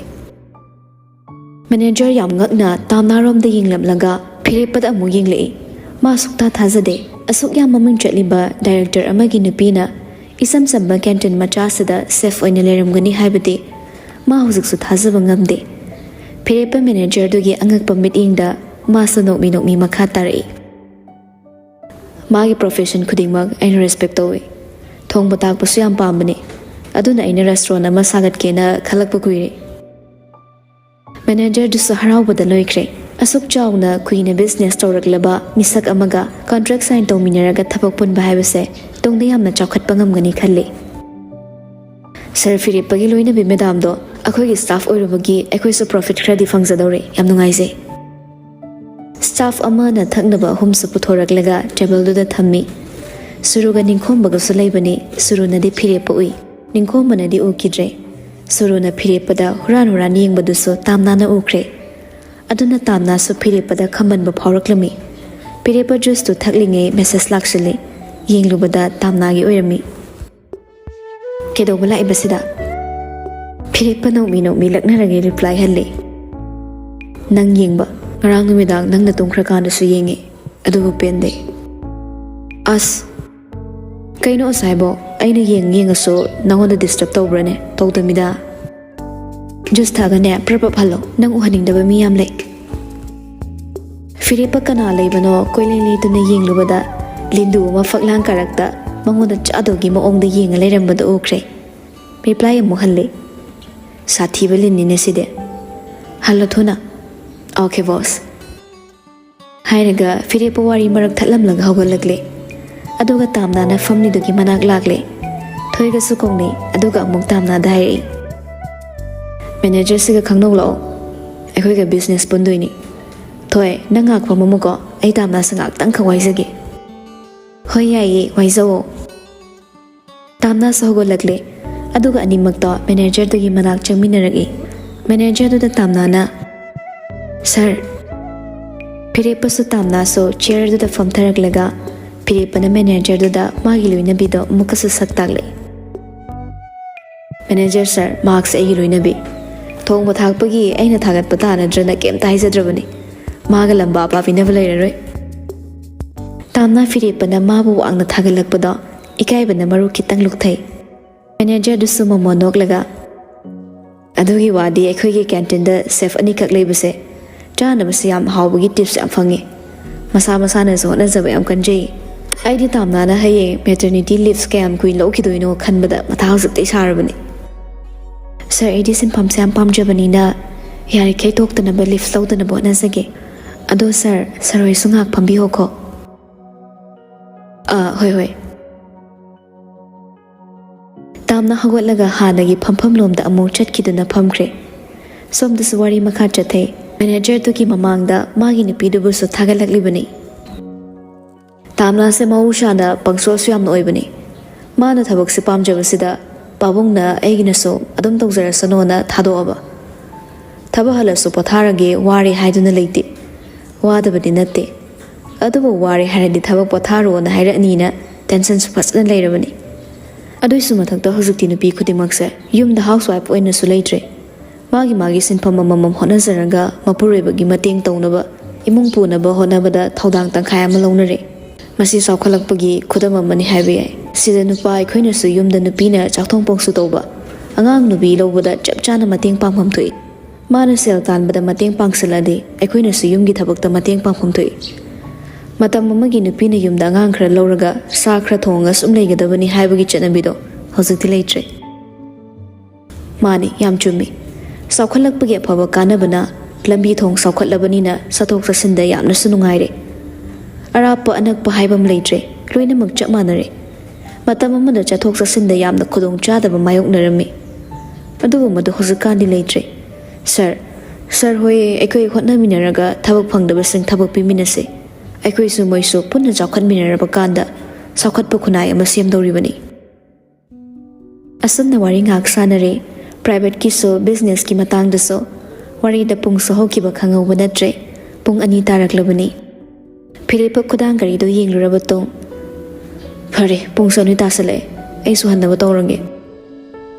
manager yam ngakna tamnarom da yinglamlaga phirepa amu yingle ma sukta thajade asuk yam mamung chatliba director amagi nupina isam samba canteen macha sada safe oina leiramgani haibati ma hujik su thajaba ngamde phirepa manager dugi angakpa meeting da ma sanok mi makha tari magi profession khudingmak aina respect towe thongba tak pasu yam pambani aduna aina restaurant ama sagat kena khalakpa kuire manager du saharau bada loikre asuk chawna kuina business tawraklaba misak amaga contract sign tawminaraga thapak pun bahibase tongde yamna chawkhat pangamgani khalle sir phirepa gi loina bi madam do akhoi gi staff oirubagi akhoi su profit khadi fangjadore yam nungaise staff ama na thaknaba hum su puthoraklaga table du da thammi suruga ningkhombaga su leibani suruna di phirepa ui ningkhomana di ukidre suruna phirepa da huran yengba du su tamna na ukre aduna tamna su phirepa da khamban ba phawraklami phirepa juice tu thaklinge message lakshile yenglubada tamna gi oirami kedobala ibasida phirepa no mi laknarage reply halle nang yengba ngarang numidang nang na tungkhrakana su yengi adubu pende as kaino saibo aina yengaso nangonda disturb tawbrane tawdamida just thagane prapa phalo nang uhaningdaba mi yam le phirepa kana leibano koileli tuna yenglubada lindu ma faklang karakta mangoda chadogi maongda yenga leirambada ukre reply amu halle sathi balin ni side hallo thuna okay boss hairaga phirepa wari marak thalamlaga hawalagle aduga tamna na famni dugi manak lagle thoiga sukongni aduga amuk tamna dai manager siga khangno lo akhoi ga business punduini thoi nangak pamamuko ai tamna sangak tang khwaisage hoi yai waizawo tamna sogo lagle aduga animak to manager dugi manak changminaragi manager du da tamna na sir phirepa su tamna so chair du da famtharaglaga phirepa na manager du da magi loina bido mukasu saktagle manager sir marks ai loina bi thongba thakpagi aina thagat pata na drana kem taizadrabani maga lamba pa pinaba leiraroi tamna phirepa na mabu angna thagalakpada ikai bana maru kitang lukthai manager du su momonok laga ꯑꯗꯨꯒꯤ ꯋꯥꯗꯤ ꯑꯩꯈꯣꯏꯒꯤ ꯀꯦꯟꯇꯤꯟꯗ safe ꯑꯅꯤꯈꯛ ꯂꯩꯕꯁꯦ ꯆꯥꯅꯕꯁꯦ ꯌꯥꯝ ꯍꯥꯎꯕꯒꯤ tips ꯌꯥꯝ ꯐꯪꯉꯤ ꯃꯁꯥ ꯃꯁꯥꯅꯁꯨ ꯍꯣꯠꯅꯖꯕ ꯌꯥꯝ ꯀꯟꯖꯩ ꯑꯩꯗꯤ ꯇꯥꯝꯅꯥꯅ ꯍꯌꯦꯡ ꯃꯦꯇꯔꯅꯤꯇꯤ ꯂꯤꯞꯁ ꯀꯌꯥꯝ ꯀꯨꯏꯅ ꯂꯧꯈꯤꯗꯣꯏꯅꯣ ꯈꯟꯕꯗ ꯃꯊꯥ ꯍꯧꯖꯤꯛꯇꯩ ꯁꯥꯔꯕꯅꯤ ꯁꯔ ꯑꯩꯗꯤ ꯁꯤꯟꯐꯝꯁꯦ ꯌꯥꯝ ꯄꯥꯝꯖꯕꯅꯤꯅ ꯌꯥꯔꯤꯈꯩ ꯇꯣꯛꯇꯅꯕ ꯂꯤꯞꯁ ꯂꯧꯗꯅꯕ ꯍꯣꯠꯅꯖꯒꯦ ꯑꯗꯣ ꯁꯔ ꯍꯣꯏꯁꯨ ꯉꯥꯛ ꯐꯝꯕꯤꯌꯣꯀꯣ ꯍꯣꯏ ꯇꯥꯝꯅ ꯍꯧꯒꯠꯂꯒ ꯍꯥꯟꯅꯒꯤ ꯐꯝꯐꯝ ꯂꯣꯝꯗ ꯑꯃꯨꯛ ꯆꯠꯈꯤꯗꯨꯅ ꯐꯝꯈ꯭ꯔꯦ ꯁꯣꯝꯗꯁꯨ ꯋꯥꯔꯤ ꯃꯈꯥ ꯆꯠꯊꯩ ꯃꯦꯅꯦꯖꯔꯗꯨꯒꯤ ꯃꯃꯥꯡꯗ ꯃꯥꯒꯤ ꯅꯨꯄꯤꯗꯨꯕꯨꯁꯨ ꯊꯥꯒꯠꯂꯛꯂꯤꯕꯅꯤ ꯇꯥꯝꯅꯥꯁꯦ ꯃꯍꯧꯁꯥꯅ ꯄꯪꯆꯣꯠꯁꯨ ꯌꯥꯝꯅ ꯑꯣꯏꯕꯅꯤ ꯃꯥꯅ ꯊꯕꯛꯁꯦ ꯄꯥꯝꯖꯕꯁꯤꯗ ꯄꯥꯕꯨꯡꯅ ꯑꯩꯒꯤꯅꯁꯨ ꯑꯗꯨꯝ ꯇꯧꯖꯔꯁꯅꯣꯅ ꯊꯥꯗꯣꯛꯑꯕ ꯊꯕꯛ ꯍꯜꯂꯁꯨ ꯄꯣꯊꯥꯔꯒꯦ ꯋꯥꯔꯦ ꯍꯥꯏꯗꯨꯅ ꯂꯩꯇꯦ ꯋꯥꯗꯕꯗꯤ ꯅꯠꯇꯦ ꯑꯗꯨꯕꯨ ꯋꯥꯔꯦ ꯍꯥꯏꯔꯗꯤ ꯊꯕꯛ ꯄꯣꯊꯥꯔꯣꯅ ꯍꯥꯏꯔꯛꯑꯅꯤꯅ ꯇꯦꯟꯁꯟꯁꯨ ꯐꯖꯅ ꯂꯩꯔꯕꯅꯤ ꯑꯗꯨꯏꯁꯨ ꯃꯊꯛꯇ ꯍꯧꯖꯤꯛꯇꯤ ꯅꯨꯄꯤ ꯈꯨꯗꯤꯡꯃꯛꯁꯦ ꯌꯨꯝꯗ ꯍꯥꯎꯁ ꯋꯥꯏꯐ ꯑꯣꯏꯅꯁꯨ ꯂꯩꯇ꯭ꯔꯦ ꯃꯥꯒꯤ ꯁꯤꯟꯐꯝ ꯑꯃꯃꯝ ꯍꯣꯠꯅꯖꯔꯒ ꯃꯄꯨꯔꯣꯏꯕꯒꯤ ꯃꯇꯦꯡ ꯇꯧꯅꯕ ꯏꯃꯨꯡ ꯄꯨꯅꯕ ꯍꯣꯠꯅꯕꯗ ꯊꯧꯗꯥꯡ ꯇꯪꯈꯥꯏ ꯑꯃ ꯂꯧꯅꯔꯦ ꯃꯁꯤ ꯆꯥꯎꯈꯠꯂꯛꯄꯒꯤ ꯈꯨꯗꯝ ꯑꯃꯅꯤ ꯍꯥꯏꯕ ꯌꯥꯏ ꯁꯤꯗ ꯅꯨꯄꯥ ꯑꯩꯈꯣꯏꯅꯁꯨ ꯌꯨꯝꯗ ꯅꯨꯄꯤꯅ ꯆꯥꯛꯊꯣꯡ ꯇꯧꯕ ꯑꯉꯥꯡ ꯅꯨꯄꯤ ꯂꯧꯕꯗ ꯆꯞ ꯆꯥꯅ ꯃꯇꯦꯡ ꯄꯥꯡꯐꯝ ꯊꯣꯛꯏ ꯃꯥꯅ ꯁꯦꯜ ꯇꯥꯟꯕꯗ ꯃꯇꯦꯡ ꯄꯥꯡꯁꯤꯜꯂꯗꯤ ꯑꯩꯈꯣꯏꯅꯁꯨ ꯌꯨꯝꯒꯤ ꯊꯕꯛꯇ ꯃꯇꯦꯡ ꯄꯥꯡꯐꯝ ꯊꯣꯛꯏ ꯃꯇꯝ ꯑꯃꯒꯤ ꯅꯨꯄꯤꯅ ꯌꯨꯝꯗ ꯑꯉꯥꯡ ꯈꯔ ꯂꯧꯔꯒ ꯁꯥꯈꯔ ꯊꯣꯡꯉꯒ ꯁꯨꯝ ꯂꯩꯒꯗꯕꯅꯤ ꯍꯥꯏꯕꯒꯤ ꯆꯠꯅꯕꯤꯗꯣ ꯍꯧꯖꯤꯛꯇꯤ ꯂꯩꯇ꯭ꯔꯦ ꯃꯥꯅꯤ ꯌꯥꯝ ꯆꯨꯝꯃꯤ ꯆꯥꯎꯈꯠꯂꯛꯄꯒꯤ ꯑꯐꯕ ꯀꯥꯟꯅꯕꯅ ꯂꯝꯕꯤ ꯊꯣꯡ ꯆꯥꯎꯈꯠꯂꯕꯅꯤꯅ ꯆꯠꯊꯣꯛ ꯆꯠꯁꯤꯟꯗ ꯌꯥꯝꯅꯁꯨ ꯅꯨꯡꯉꯥꯏꯔꯦ ꯑꯔꯥꯞꯄ ꯑꯅꯛꯄ ꯍꯥꯏꯕ ꯑꯃ ꯂꯩꯇ꯭ꯔꯦ ꯂꯣꯏꯅꯃꯛ ꯆꯞ ꯃꯥꯟꯅꯔꯦ ꯃꯇꯝ ꯑꯃꯗ ꯆꯠꯊꯣꯛ ꯆꯠꯁꯤꯟꯗ ꯌꯥꯝꯅ ꯈꯨꯗꯣꯡꯆꯥꯗꯕ ꯃꯥꯌꯣꯛꯅꯔꯝꯃꯤ ꯑꯗꯨꯕꯨ ꯃꯗꯨ ꯍꯧꯖꯤꯛꯀꯥꯟꯗꯤ ꯂꯩꯇ꯭ꯔꯦ ꯁꯔ ꯍꯣꯏ ꯑꯩꯈꯣꯏ ꯍꯣꯠꯅꯃꯤꯟꯅꯔꯒ ꯊꯕꯛ ꯐꯪꯗꯕꯁꯤꯡ ꯊꯕꯛ ꯄꯤꯃꯤꯟꯅꯁꯦ ꯑꯩꯈꯣꯏꯁꯨ ꯃꯣꯏꯁꯨ ꯄꯨꯟꯅ ꯆꯥꯎꯈꯠꯃꯤꯟꯅꯔꯕ ꯀꯥꯟꯗ ꯆꯥꯎꯈꯠꯄ ꯈꯨꯟꯅꯥꯏ ꯑꯃ ꯁꯦꯝꯗꯧꯔꯤꯕꯅꯤ ꯑꯁꯨꯝꯅ ꯋꯥꯔꯤ ꯉꯥꯏꯍꯥꯛ ꯁꯥꯟꯅꯔꯦ ꯄ꯭ꯔꯥꯏꯚꯦꯠꯀꯤꯁꯨ ꯕꯤꯖꯤꯅꯦꯁꯀꯤ ꯃꯇꯥꯡꯗꯁꯨ ꯋꯥꯔꯤꯗ ꯄꯨꯡꯁꯨ ꯍꯧꯈꯤꯕ ꯈꯪꯍꯧꯕ ꯅꯠꯇ꯭ꯔꯦ ꯄꯨꯡ 2 ꯇꯥꯔꯛꯂꯕꯅꯤ ꯐꯤꯔꯦꯞꯄ ꯈꯨꯗꯥꯡ ꯒꯥꯔꯤꯗꯣ ꯌꯦꯡꯂꯨꯔꯕ ꯃꯇꯨꯡ ꯐꯔꯦ ꯄꯨꯡꯁꯨ 2 ꯇꯥꯁꯜꯂꯛꯑꯦ ꯑꯩꯁꯨ ꯍꯟꯅꯕ ꯇꯧꯔꯒꯦ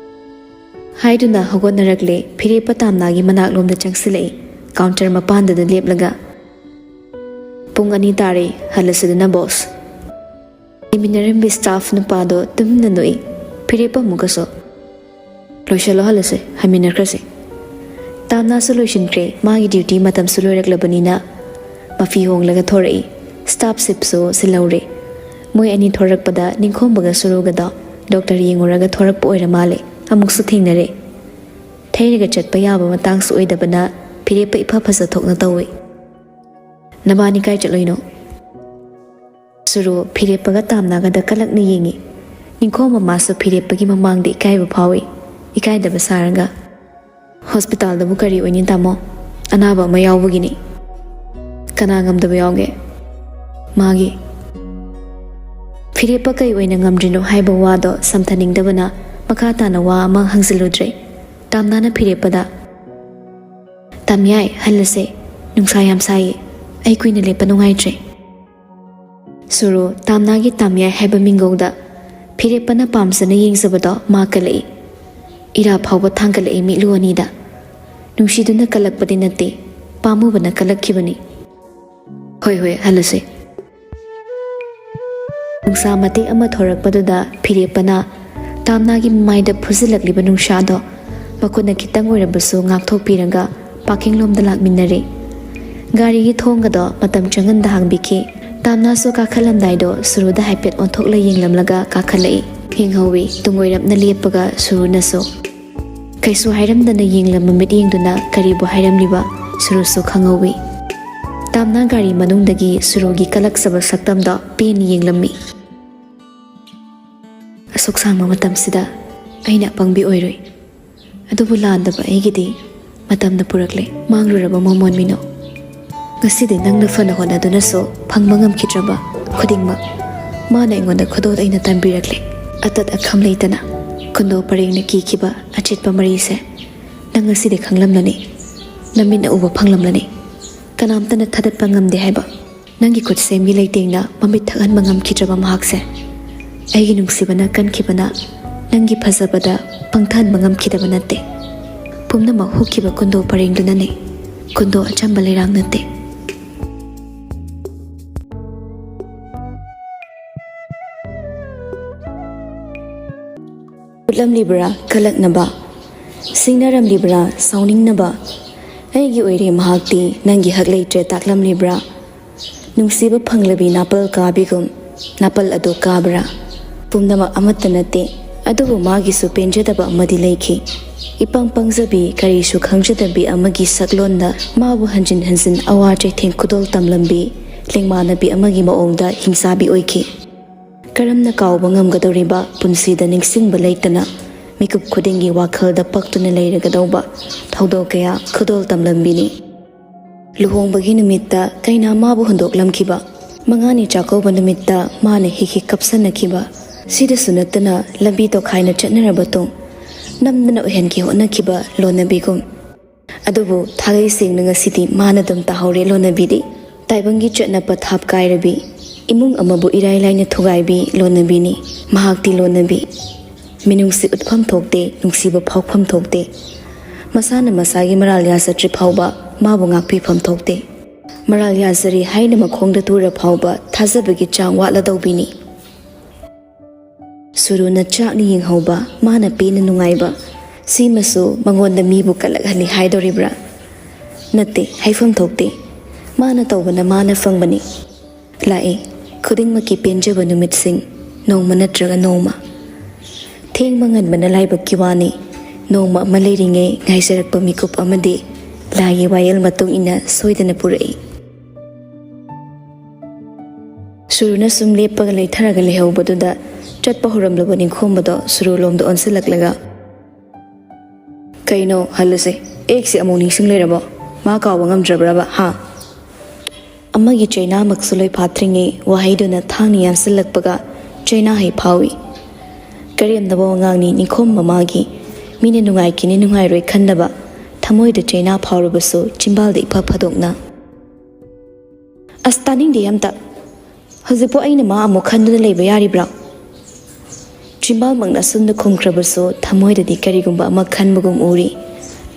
ꯍꯥꯏꯗꯨꯅ ꯍꯧꯒꯠꯅꯔꯛꯂꯦ ꯐꯤꯔꯦꯞꯄ ꯇꯥꯝꯅꯥꯒꯤ ꯃꯅꯥꯛꯂꯣꯝꯗ ꯆꯪꯁꯤꯜꯂꯛꯏ ꯀꯥꯎꯟꯇꯔ ꯃꯄꯥꯟꯗꯨꯗ ꯂꯦꯞꯂꯒ ꯄꯨꯡ 2 ꯇꯥꯔꯦ ꯍꯜꯂꯁꯤꯗꯅ ꯕꯣꯁ ꯂꯩꯃꯤꯟꯅꯔꯝꯕ ꯁ꯭ꯇꯥꯐ ꯅꯨꯄꯥꯗꯣ ꯇꯨꯃꯤꯟꯅ ꯅꯣꯛꯏ ꯐꯤꯔꯦꯞꯄ ꯑꯃꯨꯛꯀꯁꯨ ꯂꯣꯏꯁꯤꯜꯂꯣ ꯍꯜꯂꯁꯦ ꯍꯟꯃꯤꯟꯅꯈ꯭ꯔꯁꯦ ꯇꯥꯝꯅꯥꯁꯨ ꯂꯣꯏꯁꯤꯟꯈ꯭ꯔꯦ ꯃꯥꯒꯤ ꯗ꯭ꯌꯨꯇꯤ ꯃꯇꯝꯁꯨ ꯂꯣꯏꯔꯛꯂꯕꯅꯤꯅ ꯃꯐꯤ ꯍꯣꯡꯂꯒ ꯊꯣꯔꯛꯏ ꯁ꯭ꯇꯥꯐ ꯁꯤꯞꯁꯨ ꯁꯤꯜꯍꯧꯔꯦ ꯃꯣꯏ ꯑꯅꯤ ꯊꯣꯔꯛꯄꯗ ꯅꯤꯡꯈꯣꯝꯕꯒ ꯁꯨꯔꯨꯒꯗ ꯗꯣꯛꯇꯔ ꯌꯦꯡꯉꯨꯔꯒ ꯊꯣꯔꯛꯄ ꯑꯣꯏꯔ ꯃꯥꯜꯂꯦ ꯑꯃꯨꯛꯁꯨ ꯊꯦꯡꯅꯔꯦ ꯊꯩꯔꯒ ꯆꯠꯄ ꯌꯥꯕ ꯃꯇꯥꯡꯁꯨ ꯑꯣꯏꯗꯕꯅ ꯐꯤꯔꯦꯞꯄ ꯏꯐ ꯐꯖ ꯊꯣꯛꯅ ꯇꯧꯏ ꯅꯕꯥꯅꯤ ꯀꯥꯏ ꯆꯠꯂꯣꯏꯅꯣ ꯁꯨꯔꯨ ꯐꯤꯔꯦꯞꯄꯒ ꯇꯥꯝꯅꯥꯒꯗ ꯀꯂꯛꯅ ꯌꯦꯡꯉꯤ ꯅꯤꯡꯈꯣꯝꯕ ꯃꯥꯁꯨ ꯐꯤꯔꯦꯞꯄꯒꯤ ꯃꯃꯥꯡꯗ ꯏꯀꯥꯏꯕ ꯐꯥꯎꯏ ꯏꯀꯥꯏꯗꯕ ꯁꯥꯔꯒ ꯍꯣꯁꯄꯤꯇꯥꯜꯗꯕꯨ ꯀꯔꯤ ꯑꯣꯏꯅꯤ ꯇꯥꯃꯣ ꯑꯅꯥꯕ ꯑꯃ ꯌꯥꯎꯕꯒꯤꯅꯤ ꯀꯅꯥ ꯉꯝꯗꯕ ꯌꯥꯎꯒꯦ ꯃꯥꯒꯤ ꯐꯤꯔꯦꯞꯄ ꯀꯩ ꯑꯣꯏꯅ ꯉꯝꯗ꯭ꯔꯤꯅꯣ ꯍꯥꯏꯕ ꯋꯥꯗꯣ ꯁꯝꯊꯅꯤꯡꯗꯕꯅ ꯃꯈꯥ ꯇꯥꯅ ꯋꯥ ꯑꯃ ꯍꯪꯖꯤꯜꯂꯨꯗ꯭ꯔꯦ ꯇꯥꯝꯅꯥꯅ ꯐꯤꯔꯦꯞꯄꯗ ꯇꯥꯝꯌꯥꯏ ꯍꯜꯂꯁꯦ ꯅꯨꯡꯁꯥ ꯌꯥꯝ ꯁꯥꯏꯌꯦ ꯑꯩ ꯀꯨꯏꯅ ꯂꯦꯞꯄ ꯅꯨꯡꯉꯥꯏꯇ꯭ꯔꯦ ꯁꯨꯔꯨ ꯇꯥꯝꯅꯥꯒꯤ ꯇꯥꯝꯌꯥꯏ ꯍꯥꯏꯕ ꯃꯤꯡꯒꯧꯗ ꯐꯤꯔꯦꯞꯄꯅ ꯄꯥꯝꯖꯅ ꯌꯦꯡꯖꯕꯗꯣ ꯃꯥ ꯀꯜꯂꯛꯏ ꯏꯔꯥ ꯐꯥꯎꯕ ꯊꯥꯡꯒꯠꯂꯛꯏ ꯃꯤꯠꯂꯨ ꯑꯅꯤꯗ ꯅꯨꯡꯁꯤꯗꯨꯅ ꯀꯜꯂꯛꯄꯗꯤ ꯅꯠꯇꯦ ꯄꯥꯝꯃꯨꯕꯅ ꯀꯜꯂꯛꯈꯤꯕꯅꯤ ꯍꯣꯏ ꯍꯜꯂꯁꯦ ꯅꯨꯡꯁꯥ ꯃꯇꯦꯛ ꯑꯃ ꯊꯣꯔꯛꯄꯗꯨꯗ ꯐꯤꯔꯦꯞꯄꯅ ꯇꯥꯝꯅꯥꯒꯤ ꯃꯃꯥꯏꯗ ꯐꯨꯖꯤꯜꯂꯛꯂꯤꯕ ꯅꯨꯡꯁꯥꯗꯣ ꯃꯈꯨꯠꯅ ꯈꯤꯇꯪ ꯑꯣꯏꯔꯕꯁꯨ ꯉꯥꯛꯊꯣꯛꯄꯤꯔꯒ ꯄꯥꯔꯀꯤꯡꯂꯣꯝꯗ ꯂꯥꯛꯃꯤꯟꯅꯔꯦ ꯒꯥꯔꯤꯒꯤ ꯊꯣꯡꯒꯗꯣ ꯃꯇꯝ ꯆꯪꯍꯟꯗ ꯍꯥꯡꯕꯤꯈꯤ ꯇꯥꯝꯅꯥꯁꯨ ꯀꯥꯈꯠꯂꯝꯗꯥꯏꯗꯣ ꯁꯨꯔꯨꯗ ꯍꯥꯏꯐꯦꯠ ꯑꯣꯟꯊꯣꯛꯂ ꯌꯦꯡꯂꯝꯂꯒ ꯀꯥꯈꯠꯂꯛꯏ ꯌꯦꯡꯍꯧꯋꯤ ꯇꯨꯡꯑꯣꯏꯔꯞꯅ ꯂꯦꯞꯄꯒ ꯁꯨꯔꯨꯅꯁꯨ ꯀꯩꯁꯨ ꯍꯥꯏꯔꯝꯗꯅ ꯌꯦꯡꯂꯝꯕ ꯃꯤꯠꯌꯦꯡꯗꯨꯅ ꯀꯔꯤꯕꯨ ꯍꯥꯏꯔꯝꯂꯤꯕ ꯁꯨꯔꯨꯁꯨ ꯈꯪꯍꯧꯋꯤ ꯇꯥꯝꯅꯥ ꯒꯥꯔꯤ ꯃꯅꯨꯡꯗꯒꯤ ꯁꯨꯔꯨꯒꯤ ꯀꯂꯛꯆꯕ ꯁꯛꯇꯝꯗꯣ ꯄꯦꯟꯅ ꯌꯦꯡꯂꯝꯃꯤ ꯑꯁꯨꯛ ꯁꯥꯡꯕ ꯃꯇꯝꯁꯤꯗ ꯑꯩꯅ ꯑꯄꯪꯕꯤ ꯑꯣꯏꯔꯨꯏ ꯑꯗꯨꯕꯨ ꯂꯥꯟꯗꯕ ꯑꯩꯒꯤꯗꯤ ꯃꯇꯝꯅ ꯄꯨꯔꯛꯂꯦ ꯃꯥꯡꯂꯨꯔꯕ ꯃꯣꯃꯣꯟꯃꯤꯅꯣ ꯉꯁꯤꯗꯤ ꯅꯪꯅ ꯐꯅ ꯍꯣꯠꯅꯗꯨꯅꯁꯨ ꯐꯪꯕ ꯉꯝꯈꯤꯗ꯭ꯔꯕ ꯈꯨꯗꯤꯡꯃꯛ ꯃꯥꯅ ꯑꯩꯉꯣꯟꯗ ꯈꯨꯗꯣꯜ ꯑꯩꯅ ꯇꯝꯕꯤꯔꯛꯂꯦ ꯑꯇꯠ ꯑꯈꯝ ꯂꯩꯇꯅ ꯈꯨꯟꯗꯣ ꯄꯔꯦꯡꯅ ꯀꯤꯈꯤꯕ ꯑꯆꯦꯠꯄ ꯃꯔꯤꯁꯦ ꯅꯪ ꯉꯁꯤꯗꯤ ꯈꯪꯂꯝꯂꯅꯤ ꯅꯃꯤꯠꯅ ꯎꯕ ꯐꯪꯂꯝꯂꯅꯤ ꯀꯅꯥꯝꯇꯅ ꯊꯥꯗꯠꯄ ꯉꯝꯗꯦ ꯍꯥꯏꯕ ꯅꯪꯒꯤ ꯈꯨꯠꯁꯦꯝꯒꯤ ꯂꯩꯇꯦꯡꯅ ꯃꯃꯤꯠ ꯊꯛꯍꯟꯕ ꯉꯝꯈꯤꯗ꯭ꯔꯕ ꯃꯍꯥꯛꯁꯦ ꯑꯩꯒꯤ ꯅꯨꯡꯁꯤꯕꯅ ꯀꯟꯈꯤꯕꯅ ꯅꯪꯒꯤ ꯐꯖꯕꯗ ꯄꯪꯊꯍꯟꯕ ꯉꯝꯈꯤꯗꯕ ꯅꯠꯇꯦ ꯄꯨꯝꯅꯃꯛ ꯍꯨꯛꯈꯤꯕ ꯀꯨꯟꯗꯣ ꯄꯔꯦꯡꯗꯨꯅꯅꯦ ꯀꯨꯟꯗꯣ ꯑꯆꯝꯕ ꯂꯩꯔꯥꯡ ꯅꯠꯇꯦ ꯎꯠꯂꯝꯂꯤꯕ꯭ꯔꯥ ꯀꯜꯂꯛꯅꯕ ꯁꯤꯡꯅꯔꯝꯂꯤꯕ꯭ꯔꯥ ꯁꯥꯎꯅꯤꯡꯅꯕ ꯑꯩꯒꯤ ꯑꯣꯏꯔꯦ ꯃꯍꯥꯛꯇꯤ ꯅꯪꯒꯤ ꯍꯛ ꯂꯩꯇ꯭ꯔꯦ ꯇꯥꯛꯂꯝꯂꯤꯕ꯭ꯔꯥ ꯅꯨꯡꯁꯤꯕ ꯐꯪꯂꯕꯤ ꯅꯥꯄꯜ ꯀꯥꯕꯤꯒꯨꯝ ꯅꯥꯄꯜ ꯑꯗꯨ ꯀꯥꯕ꯭ꯔꯥ ꯄꯨꯝꯅꯃꯛ ꯑꯃꯠꯇ ꯅꯠꯇꯦ ꯑꯗꯨꯕꯨ ꯃꯥꯒꯤꯁꯨ ꯄꯦꯟꯖꯗꯕ ꯑꯃꯗꯤ ꯂꯩꯈꯤ ꯏꯄꯪ ꯄꯪꯖꯕꯤ ꯀꯔꯤꯁꯨ ꯈꯪꯖꯗꯕꯤ ꯑꯃꯒꯤ ꯁꯛꯂꯣꯟꯗ ꯃꯥꯕꯨ ꯍꯟꯖꯤꯟ ꯍꯟꯖꯤꯟ ꯑꯋꯥ ꯆꯩꯊꯦꯡ ꯈꯨꯗꯣꯜ ꯇꯝꯂꯝꯕꯤ ꯂꯦꯡꯃꯥꯟꯅꯕꯤ ꯑꯃꯒꯤ ꯃꯑꯣꯡꯗ ꯍꯤꯡꯁꯥꯕꯤ ꯑꯣꯏꯈꯤ ꯀꯔꯝꯅ ꯀꯥꯎꯕ ꯉꯝꯒꯗꯧꯔꯤꯕ ꯄꯨꯟꯁꯤꯗ ꯅꯤꯡꯁꯤꯡꯕ ꯂꯩꯇꯅ ꯃꯤꯀꯨꯞ ꯈꯨꯗꯤꯡꯒꯤ ꯋꯥꯈꯜꯗ ꯄꯛꯇꯨꯅ ꯂꯩꯔꯒꯗꯧꯕ ꯊꯧꯗꯣꯛ ꯀꯌꯥ ꯈꯨꯗꯣꯜ ꯇꯝꯂꯝꯕꯤꯅꯤ ꯂꯨꯍꯣꯡꯕꯒꯤ ꯅꯨꯃꯤꯠꯇ ꯀꯩꯅꯥ ꯃꯥꯕꯨ ꯍꯨꯟꯗꯣꯛꯂꯝꯈꯤꯕ ꯃꯉꯥꯅꯤ ꯆꯥꯛꯀꯧꯕ ꯅꯨꯃꯤꯠꯇ ꯃꯥꯅ ꯍꯤꯛ ꯍꯤꯛ ꯀꯞꯁꯟꯅꯈꯤꯕ ꯁꯤꯗꯁꯨ ꯅꯠꯇꯅ ꯂꯝꯕꯤ ꯇꯣꯈꯥꯏꯅ ꯆꯠꯅꯔꯕ ꯇꯨꯡ ꯅꯝꯗꯅ ꯑꯣꯏꯍꯟꯈꯤ ꯍꯣꯠꯅꯈꯤꯕ ꯂꯣꯅꯕꯤꯒꯨꯝ ꯑꯗꯨꯕꯨ ꯊꯥꯒꯩ ꯁꯦꯡꯅ ꯉꯁꯤꯗꯤ ꯃꯥꯅ ꯑꯗꯨꯝ ꯇꯥꯍꯧꯔꯦ ꯂꯣꯅꯕꯤꯗꯤ ꯇꯥꯏꯕꯪꯒꯤ ꯆꯠꯅ ꯄꯊꯥꯞ ꯀꯥꯏꯔꯕꯤ ꯏꯃꯨꯡ ꯑꯃꯕꯨ ꯏꯔꯥꯏ ꯂꯥꯏꯅ ꯊꯨꯒꯥꯏꯕꯤ ꯂꯣꯅꯕꯤꯅꯤ ꯃꯍꯥꯛꯇꯤ ꯂꯣꯅꯕꯤ ꯃꯤꯅꯨꯡꯁꯤ ꯎꯠꯐꯝ ꯊꯣꯛꯇꯦ ꯅꯨꯡꯁꯤꯕ ꯐꯥꯎꯐꯝ ꯊꯣꯛꯇꯦ ꯃꯁꯥꯅ ꯃꯁꯥꯒꯤ ꯃꯔꯥꯜ ꯌꯥꯖꯗ꯭ꯔꯤ ꯐꯥꯎꯕ ꯃꯥꯕꯨ ꯉꯥꯛꯄꯤꯐꯝ ꯊꯣꯛꯇꯦ ꯃꯔꯥꯜ ꯌꯥꯖꯔꯤ ꯍꯥꯏꯅ ꯃꯈꯣꯡꯗ ꯇꯨꯔ ꯐꯥꯎꯕ ꯊꯥꯖꯕꯒꯤ ꯆꯥꯡ ꯋꯥꯠꯂꯗꯧꯕꯤꯅꯤ ꯁꯨꯔꯨꯅ ꯆꯥꯛꯅ ꯌꯦꯡꯍꯧꯕ ꯃꯥꯅ ꯄꯦꯟꯅ ꯅꯨꯡꯉꯥꯏꯕ ꯁꯤꯃꯁꯨ ꯃꯉꯣꯟꯗ ꯃꯤꯕꯨ ꯀꯜꯂꯛꯍꯜꯂꯤ ꯍꯥꯏꯗꯧꯔꯤꯕ꯭ꯔꯥ ꯅꯠꯇꯦ ꯍꯥꯏꯐꯝ ꯊꯣꯛꯇꯦ ꯃꯥꯅ ꯇꯧꯕꯅ ꯃꯥꯅ ꯐꯪꯕꯅꯤ ꯂꯥꯛꯏ ꯈꯨꯗꯤꯡꯃꯛꯀꯤ ꯄꯦꯟꯖꯕ ꯅꯨꯃꯤꯠꯁꯤꯡ ꯅꯣꯡꯃ ꯅꯠꯇ꯭ꯔꯒ ꯅꯣꯡꯃ ꯊꯦꯡꯕ ꯉꯟꯕꯅ ꯂꯥꯏꯕꯛꯀꯤ ꯋꯥꯅꯤ ꯅꯣꯡꯃ ꯑꯃ ꯂꯩꯔꯤꯉꯩ ꯉꯥꯏꯖꯔꯛꯄ ꯃꯤꯀꯨꯞ ꯑꯃꯗꯤ ꯂꯥꯏꯒꯤ ꯋꯥꯌꯦꯜ ꯃꯇꯨꯡ ꯏꯟꯅ ꯁꯣꯏꯗꯅ ꯄꯨꯔꯛꯏ ꯁꯨꯔꯨꯅ ꯁꯨꯝ ꯂꯦꯞꯄꯒ ꯂꯩꯊꯔꯒ ꯂꯩꯍꯧꯕꯗꯨꯗ ꯆꯠꯄ ꯍꯧꯔꯝꯂꯕ ꯅꯤꯡꯈꯣꯝꯕꯗꯣ ꯁꯨꯔꯨꯂꯣꯝꯗ ꯑꯣꯟꯁꯤꯜꯂꯛꯂꯒ ꯀꯩꯅꯣ ꯍꯜꯂꯁꯦ ꯑꯦꯛꯁꯤ ꯑꯃꯨꯛ ꯅꯤꯡꯁꯤꯡ ꯂꯩꯔꯕꯣ ꯃꯥ ꯀꯥꯎꯕ ꯉꯝꯗ꯭ꯔꯕ꯭ꯔꯕ ꯍꯥ ꯑꯃꯒꯤ ꯆꯩꯅꯥꯃꯛꯁꯨ ꯂꯣꯏꯐꯥꯠꯇ꯭ꯔꯤꯉꯩ ꯋꯥꯍꯩꯗꯨꯅ ꯊꯥꯡꯅ ꯌꯥꯟꯁꯤꯜꯂꯛꯄꯒ ꯆꯩꯅꯥꯍꯩ ꯐꯥꯎꯏ ꯀꯔꯦꯝꯅꯕ ꯋꯥꯉꯥꯡꯅꯤ ꯅꯤꯡꯈꯣꯝ ꯃꯃꯥꯒꯤ ꯃꯤꯅ ꯅꯨꯡꯉꯥꯏꯈꯤꯅꯤ ꯅꯨꯡꯉꯥꯏꯔꯣꯏ ꯈꯟꯗꯕ ꯊꯃꯣꯏꯗ ꯆꯩꯅꯥ ꯐꯥꯎꯔꯕꯁꯨ ꯆꯤꯝꯕꯥꯜꯗ ꯏꯐ ꯐꯗꯣꯛꯅ ꯑꯁ ꯇꯥꯅꯤꯡꯗꯦ ꯑꯝꯇ ꯍꯧꯖꯤꯛꯄꯨ ꯑꯩꯅ ꯃꯥ ꯑꯃꯨꯛ ꯈꯟꯗꯨꯅ ꯂꯩꯕ ꯌꯥꯔꯤꯕ꯭ꯔꯥ ꯆꯤꯝꯕꯥꯜꯃꯛꯅ ꯑꯁꯨꯝꯅ ꯈꯨꯝꯈ꯭ꯔꯕꯁꯨ ꯊꯃꯣꯏꯗꯗꯤ ꯀꯔꯤꯒꯨꯝꯕ ꯑꯃ ꯈꯟꯕꯒꯨꯝ ꯎꯔꯤ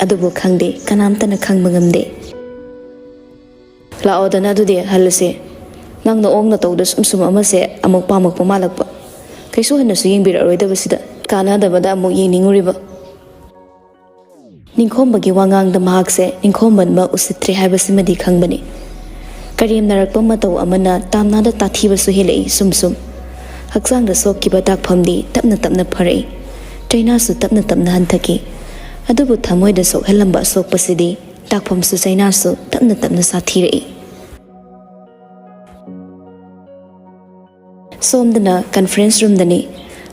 ꯑꯗꯨꯕꯨ ꯈꯪꯗꯦ ꯀꯅꯥꯝꯇꯅ ꯈꯪꯕ ꯉꯝꯗꯦ ꯂꯥꯛꯑꯣꯗꯅ ꯑꯗꯨꯗꯤ ꯍꯜꯂꯁꯦ ꯅꯪꯅ ꯑꯣꯡꯅ ꯇꯧꯗ ꯁꯨꯝ ꯑꯃꯁꯦ ꯑꯃꯨꯛ ꯄꯥꯝꯃꯛꯄ ꯃꯥꯜꯂꯛꯄ ꯀꯩꯁꯨ ꯍꯟꯅꯁꯨ ꯌꯦꯡꯕꯤꯔꯛꯑꯔꯣꯏꯗꯕꯁꯤꯗ ꯀꯥꯟꯅꯗꯕꯗ ꯑꯃꯨꯛ ꯌꯦꯡꯅꯤꯡꯉꯨꯔꯤꯕ ꯅꯤꯡꯈꯣꯝꯕꯒꯤ ꯋꯥꯉꯥꯡꯗ ꯃꯍꯥꯛꯁꯦ ꯅꯤꯡꯈꯣꯝꯕꯟꯕ ꯎꯁꯤꯠꯇ꯭ꯔꯦ ꯍꯥꯏꯕꯁꯤꯃꯗꯤ ꯈꯪꯕꯅꯤ ꯀꯔꯦꯝꯅꯔꯛꯄ ꯃꯇꯧ ꯑꯃꯅ ꯇꯥꯝꯅꯥꯗ ꯇꯥꯊꯤꯕꯁꯨ ꯍꯦꯜꯂꯛꯏ ꯁꯨꯝ ꯍꯛꯆꯥꯡꯗ ꯁꯣꯛꯈꯤꯕ ꯗꯥꯛꯐꯝꯗꯤ ꯇꯞꯅ ꯇꯞꯅ ꯐꯔꯛꯏ ꯆꯩꯅꯥꯁꯨ ꯇꯞꯅ ꯇꯞꯅ ꯍꯟꯊꯈꯤ ꯑꯗꯨꯕꯨ ꯊꯃꯣꯏꯗ ꯁꯣꯛꯍꯜꯂꯝꯕ ꯑꯁꯣꯛꯄꯁꯤꯗꯤ ꯗꯥꯛꯐꯝꯁꯨ ꯆꯩꯅꯥꯁꯨ ꯇꯞꯅ ꯇꯞꯅ ꯁꯥꯊꯤꯔꯛꯏ ꯁꯣꯝꯗꯅ ꯀꯟꯐꯔꯦꯟꯁ ꯔꯨꯝꯗꯅꯤ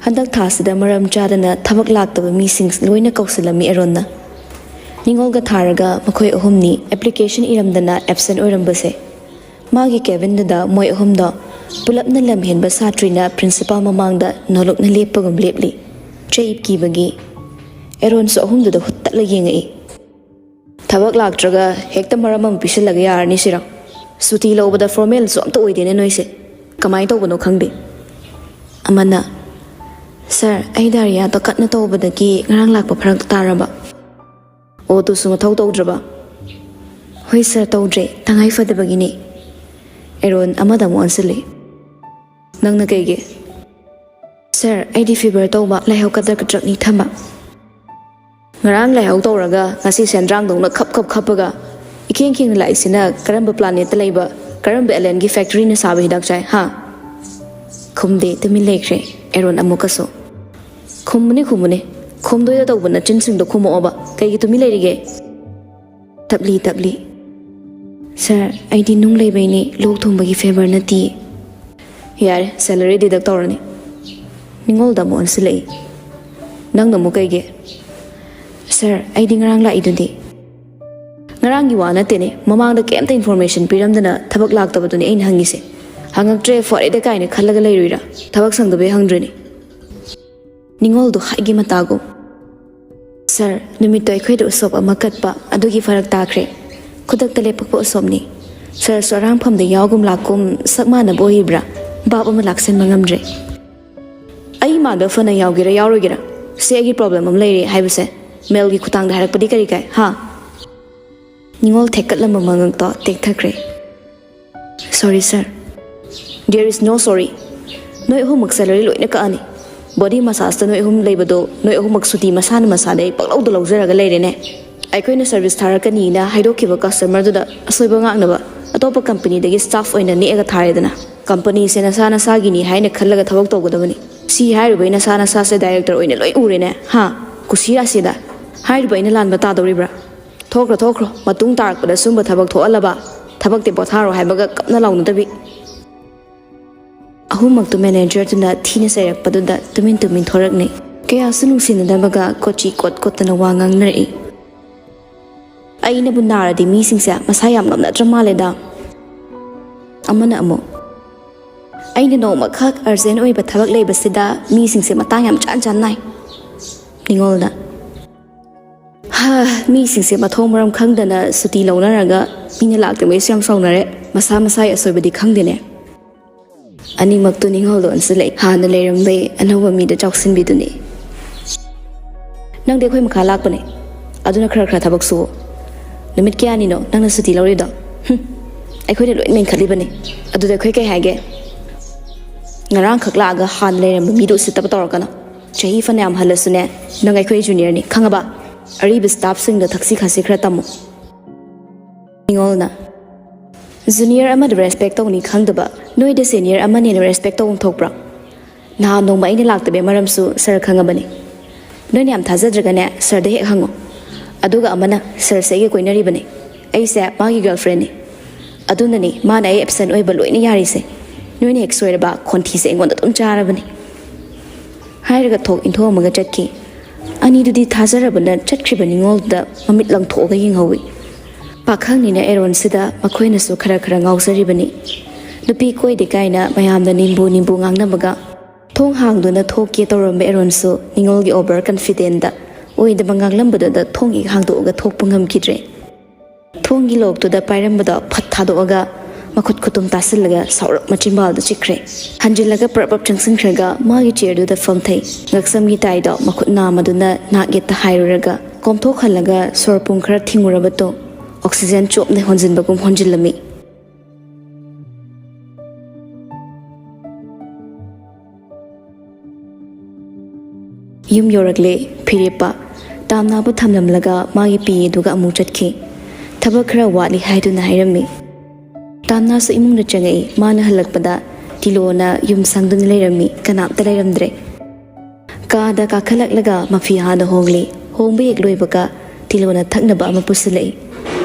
ꯍꯟꯗꯛ ꯊꯥꯁꯤꯗ ꯃꯔꯝ ꯆꯥꯗꯅ ꯊꯕꯛ ꯂꯥꯛꯇꯕ ꯃꯤꯁꯤꯡ ꯂꯣꯏꯅ ꯀꯧꯁꯤꯜꯂꯝꯃꯤ ꯑꯦꯔꯣꯟꯅ ꯅꯤꯡꯉꯣꯜꯒ ꯊꯥꯔꯒ ꯃꯈꯣꯏ ꯑꯍꯨꯝꯅꯤ ꯑꯦꯄ꯭ꯂꯤꯀꯦꯁꯟ ꯏꯔꯝꯗꯅ ꯑꯦꯕꯁꯦꯟ ꯑꯣꯏꯔꯝꯕꯁꯦ ꯃꯥꯒꯤ ꯀꯦꯕꯤꯟꯗꯨꯗ ꯃꯣꯏ ꯑꯍꯨꯝꯗꯣ ꯄꯨꯂꯞꯅ ꯂꯝꯍꯦꯟꯕ ꯁꯥꯇ꯭ꯔꯤꯅ ꯄ꯭ꯔꯤꯟꯁꯤꯄꯥꯜ ꯃꯃꯥꯡꯗ ꯅꯣꯂꯨꯛꯅ ꯂꯦꯞꯄꯒꯨꯝ ꯂꯦꯞꯂꯤ ꯆꯩꯞ ꯀꯤꯕꯒꯤ ꯑꯦꯔꯣꯟꯁꯨ ꯑꯍꯨꯝꯗꯨꯗ ꯍꯨꯠꯇꯠꯂ ꯌꯦꯡꯉꯛꯏ ꯊꯕꯛ ꯂꯥꯛꯇ꯭ꯔꯒ ꯍꯦꯛꯇ ꯃꯔꯝ ꯑꯃ ꯄꯤꯁꯤꯜꯂꯒ ꯌꯥꯔꯅꯤ ꯁꯤꯔꯣ ꯁꯨꯇꯤ ꯂꯧꯕꯗ ꯐꯣꯔꯃꯦꯜꯁꯨ ꯑꯝꯇ ꯑꯣꯏꯗꯦꯅꯦ ꯅꯣꯏꯁꯦ ꯀꯃꯥꯏꯅ ꯇꯧꯕꯅꯣ ꯈꯪꯗꯦ ꯑꯃꯅ ꯁꯥꯔ ꯑꯩ ꯗꯥꯏꯔꯤꯌꯥꯗꯣ ꯀꯟꯅ ꯇꯧꯕꯗꯒꯤ ꯉꯔꯥꯡ ꯂꯥꯛꯄ ꯐꯔꯛ ꯇꯥꯔꯕ ꯑꯣꯇꯨꯁꯨ ꯃꯊꯧ ꯇꯧꯗ꯭ꯔꯕ ꯍꯣꯏ ꯁꯥꯔ ꯇꯧꯗ꯭ꯔꯦ ꯇꯉꯥꯏ ꯐꯗꯕꯒꯤꯅꯦ ꯑꯦꯔꯣꯟ ꯑꯃꯗ ꯑꯃꯨꯛ ꯑꯣꯟꯁꯤꯜꯂꯤ ꯅꯪꯅ ꯀꯩꯒꯤ ꯁꯥꯔ ꯑꯩꯗꯤ ꯐꯤꯚꯔ ꯇꯧꯕ ꯂꯥꯏꯍꯧ ꯀꯗ꯭ꯔꯛ ꯀꯗ꯭ꯔꯛ ꯅꯤꯛꯊꯝꯕ ꯉꯔꯥꯡ ꯂꯥꯏꯍꯧ ꯇꯧꯔꯒ ꯉꯁꯤ ꯁꯦꯟꯗ꯭ꯔꯥꯡꯗꯧꯅ ꯈꯞꯄꯒ ꯏꯈꯦꯡ ꯈꯦꯡꯅ ꯂꯥꯛꯏꯁꯤꯅ ꯀꯔꯝꯕ ꯄ꯭ꯂꯥꯅꯦꯠꯇ ꯂꯩꯕ ꯀꯔꯝꯕ ꯑꯦꯂꯦꯟꯒꯤ ꯐꯦꯛꯇꯔꯤꯅ ꯁꯥꯕ ꯍꯤꯗꯥꯛ ꯆꯥꯏ ꯍꯥ ꯈꯨꯝꯗꯦ ꯇꯨꯃꯤꯟ ꯂꯩꯈ꯭ꯔꯦ ꯑꯦꯔꯣꯟ ꯑꯃꯨꯛꯀꯁꯨ ꯈꯨꯝꯕꯅꯤ ꯈꯨꯝꯗꯣꯏꯗ ꯇꯧꯕ ꯅꯆꯤꯟꯁꯤꯡꯗꯣ ꯈꯨꯝꯃꯛꯑꯣꯕ ꯀꯩꯒꯤ ꯇꯨꯃꯤꯟ ꯂꯩꯔꯤꯒꯦ ꯇꯞꯂꯤ ꯁꯥꯔ ꯑꯩꯗꯤ ꯅꯨꯡ ꯂꯩꯕꯩꯅꯦ ꯂꯣꯛ ꯊꯨꯡꯕꯒꯤ ꯐꯦꯚꯔ ꯅꯠꯇꯤꯌꯦ ꯌꯥꯔꯦ ꯁꯦꯂꯔꯤ ꯗꯤꯗꯛ ꯇꯧꯔꯅꯤ ꯅꯤꯡꯉꯣꯜꯗ ꯑꯃꯨꯛ ꯑꯣꯟꯁꯤꯜꯂꯛꯏ ꯅꯪꯅ ꯑꯃꯨꯛ ꯀꯩꯒꯤ ꯁꯥꯔ ꯑꯩꯗꯤ ꯉꯔꯥꯡ ꯂꯥꯛꯏꯗꯨꯗꯤ ꯉꯔꯥꯡꯒꯤ ꯋꯥ ꯅꯠꯇꯦꯅꯦ ꯃꯃꯥꯡꯗ ꯀꯩꯝꯇ ꯏꯟꯐꯣꯔꯃꯦꯁꯟ ꯄꯤꯔꯝꯗꯅ ꯊꯕꯛ ꯂꯥꯛꯇꯕꯗꯨꯅꯦ ꯑꯩꯅ ꯍꯪꯉꯤꯁꯦ ꯍꯪꯉꯛꯇ꯭ꯔꯦ ꯐꯔꯦꯗ ꯀꯥꯏꯅ ꯈꯜꯂꯒ ꯂꯩꯔꯨꯏꯔꯥ ꯊꯕꯛ ꯁꯪꯗꯕꯩ ꯍꯪꯗ꯭ꯔꯤꯅꯤ ꯅꯤꯡꯉꯣꯜꯗꯣ ꯍꯥꯏꯒꯤ ꯃꯇꯥꯒꯨꯝ ꯁꯥꯔ ꯅꯨꯃꯤꯠꯇꯣ ꯑꯩꯈꯣꯏꯗ ꯎꯁꯣꯞ ꯑꯃ ꯀꯠꯄ ꯑꯗꯨꯒꯤ ꯐꯔꯛ ꯇꯥꯈ꯭ꯔꯦ ꯈꯨꯗꯛꯇ ꯂꯦꯞꯄꯛꯄ ꯎꯁꯣꯞꯅꯤ ꯁꯥꯔꯁꯨ ꯑꯔꯥꯡꯐꯝꯗ ꯌꯥꯎꯒꯨꯝ ꯂꯥꯛꯀꯨꯝ ꯁꯛ ꯃꯥꯟꯅꯕ ꯑꯣꯏꯕ꯭ꯔꯥ ꯕꯥꯞ ꯑꯃ ꯂꯥꯛꯁꯤꯟꯕ ꯉꯝꯗ꯭ꯔꯦ ꯑꯩ ꯃꯥꯟꯗ ꯐꯅ ꯌꯥꯎꯒꯦꯔꯥ ꯌꯥꯎꯔꯣꯏꯒꯦꯔꯥ ꯁꯤ ꯑꯩꯒꯤ ꯄ꯭ꯔꯣꯕ꯭ꯂꯦꯝ ꯑꯃ ꯂꯩꯔꯦ ꯍꯥꯏꯕꯁꯦ ꯃꯦꯜꯒꯤ ꯈꯨꯠꯊꯥꯡꯗ ꯍꯥꯏꯔꯛꯄꯗꯤ ꯀꯔꯤ ꯀꯥꯏ ꯍꯥ ꯅꯤꯡꯉꯣꯜ ꯊꯦꯛꯀꯠꯂꯝꯕ ꯃꯉꯛꯇꯣ ꯇꯦꯛꯊꯈ꯭ꯔꯦ ꯁꯣꯔꯤ ꯁꯥꯔ ꯗꯤꯌꯔ ꯏꯁ ꯅꯣ ꯁꯣꯔꯤ ꯅꯣꯏ ꯑꯍꯨꯝꯃꯛ ꯁꯦꯂꯔꯤ ꯂꯣꯏꯅ ꯀꯛꯑꯅꯤ body massage noi hum leibado noi ahum suti masana masade paklau do lawjaraga leirene aikoina service tharakani na haidokiba customer da asoiba ngaknaba atopa company dagi staff oina neega tharedana company se nasana sagini haina khallaga thabak tawgadabani si hairubaina sana sa se director oina loi urene ha kusira sida hairubaina lanba ta doribra thokro matung tarakpada sumba thabak thoalaba thabak te potharo haibaga kapna lawnadabi ahumak tu manager tuna thina sayrakpaduda tumin thorakne kaya sunu sinadabaga kochi kotna wangang nari aina bunara di mi singsa masayam ngamna tramaleda amana amo aina no makhak arzen oi bathabak leibasida mi singse matang yam chan nai ningolda ha mi singse mathong maram khangdana suti lawnaraga mina lakte mai syam saunare masa masai asoibadi khangdene ani maktu ningoldo anselai ha na leirambe anoba mi da choksin biduni nang de khoi makha lakpane aduna khara thabak su limit kya ni no nang na suti lawri do ai khoi de loi men khali bane adu de khoi kai hage ngarang khakla ga han leiram mi do sit tab tor kana chahi fanam halasune nang ai khoi junior ni khangaba ari bi staff sing da thaksi khasi khra tamu ningolna junior ama respect to ni khangdaba noi de senior ama ni respect to thokpra na no mai ni lakta be maram su sir khangabani noi ni am thajadraga ne sir de hek hango aduga amana sir se ge koinari bane ai se magi girlfriend ni aduna ni mana ai absent oi baloi ni yari se noi ni exoira ba khonthi se ngon da tum chara bane hairaga thok intho amaga chatki ani dudi thajara bana chatkhri bani ngol da mamit lang thoga ying hawi pakhang ni na eron sida makhoina su khara ngausari bani nupi koi de kaina mayam da nimbu ngang na baga thong hang du na thoki torom eron su ningol gi over confident da oi da bangang lambada da thong gi hang do ga thok pungam kidre thong gi lok to da pairam bada phatha do ga makhut khutum tasil ga saurap machimbal da chikre hanjilaga prapap changsin khraga ma gi chair du da fam thai ngaksam gi tai do makhut na maduna na ge ta hairuraga komthok khalaga sorpung khara thinguraba to oxygen chop ne honjin bagum honjilami yum yorakle phirepa tamna bu thamlamlaga magi pi duga amu chatki thaba khara wali haidu na hairami tamna su imung na changai mana halakpada tilona yum sangdun leirami kanam ta leiramdre ka da ka khalaklaga mafi ha da hongli hongbe ek loibaka tilona thaknaba ama pusilai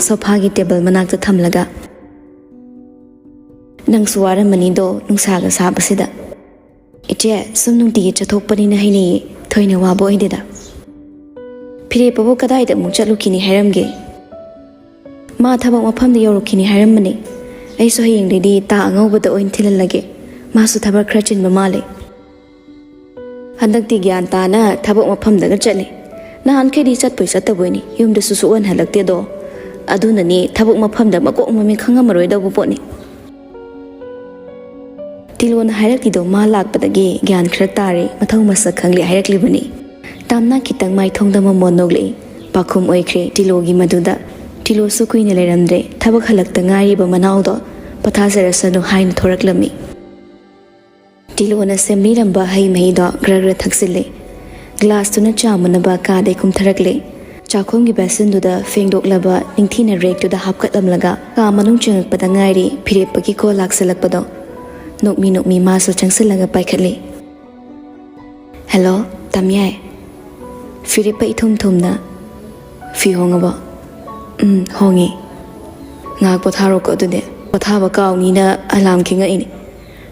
sofa gi table manakta thamlaga nang suwara manido nungsaga sabasida iche sumnung ti chathokpani na haini thoina wabo ideda phire pabo kadai da mu chalukini hairamge ma thabak mafam da yorukini hairamani ai so hing ledi ta angauba da oin thilalage ma su thabar khrachin mamale handak ti gyan ta na thabak mafam da ga chale na han khedi chat paisa ta boini yum da su wan halakte do aduna ni thabuk mafam da makok mami khangamaroi da buponi tilon hairak do ma lak padagi gyan khra tare mathau masa khangli hairak libani tamna kitang mai thong da ma monogli pakhum oikre tilogi maduda tilo su kuine leramdre thabuk halak ta ngari ba manau do pathasara sanu hain thorak lami tilona semli ramba hai mai do gragra thaksile glass tuna chamana ba ka de kum tharakle chakhom gi basin du da fengdok laba ningthina rek tu da hapkat lamlaga ka manung changak pada ngairi phire pagi ko laksalak pado nokmi ma so changsilaga paikhatli hello tamyai phire pa ithum thumna fi hongaba hongi ngak potharo ko du de pothaba kaw ni na alam kinga ini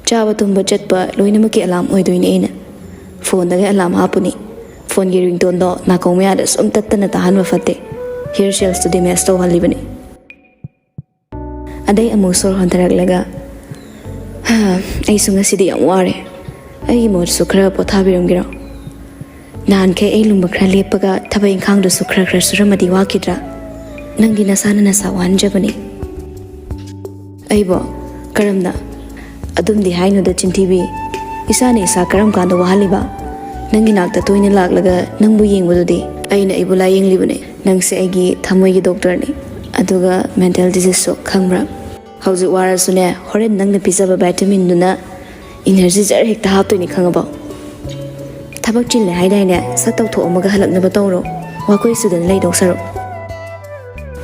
chaba tumba chatpa loina ma ki alam oidoine ina phone da alam hapuni phone gi ringtone do na ko me ada som tattana tahan wa fate here shells to the master halibani adai amu sor hantarak laga ai sunga sidi yam ware ai mo su khra potha biram gira nan ke ai lumba khra lepaga thabai khang do su khra suramadi wa kidra nangi nasana na sawan jabani ai bo karamna adum di hainu da chintibi isane sa karam kan do wahaliba nangi nakta toina laklaga nangbu yengwadudi aina ibula yenglibane nangse aigi thamoi gi doctor ni aduga mental disease so khangbra hauji wara sune horen nangna pisaba vitamin nuna energy jar hekta haptoi ni khangaba ꯊꯕꯛ ꯆꯤꯜꯂꯦ ꯍꯥꯏꯗꯥꯏꯅꯦ ꯁꯠ ꯇꯧꯊꯣꯛꯑꯝꯃꯒ ꯍꯜꯂꯛꯅꯕ ꯇꯧꯔꯣ ꯋꯥꯀꯣꯏ ꯁꯨꯗꯅ ꯂꯩꯗꯧ ꯁꯔꯨꯛ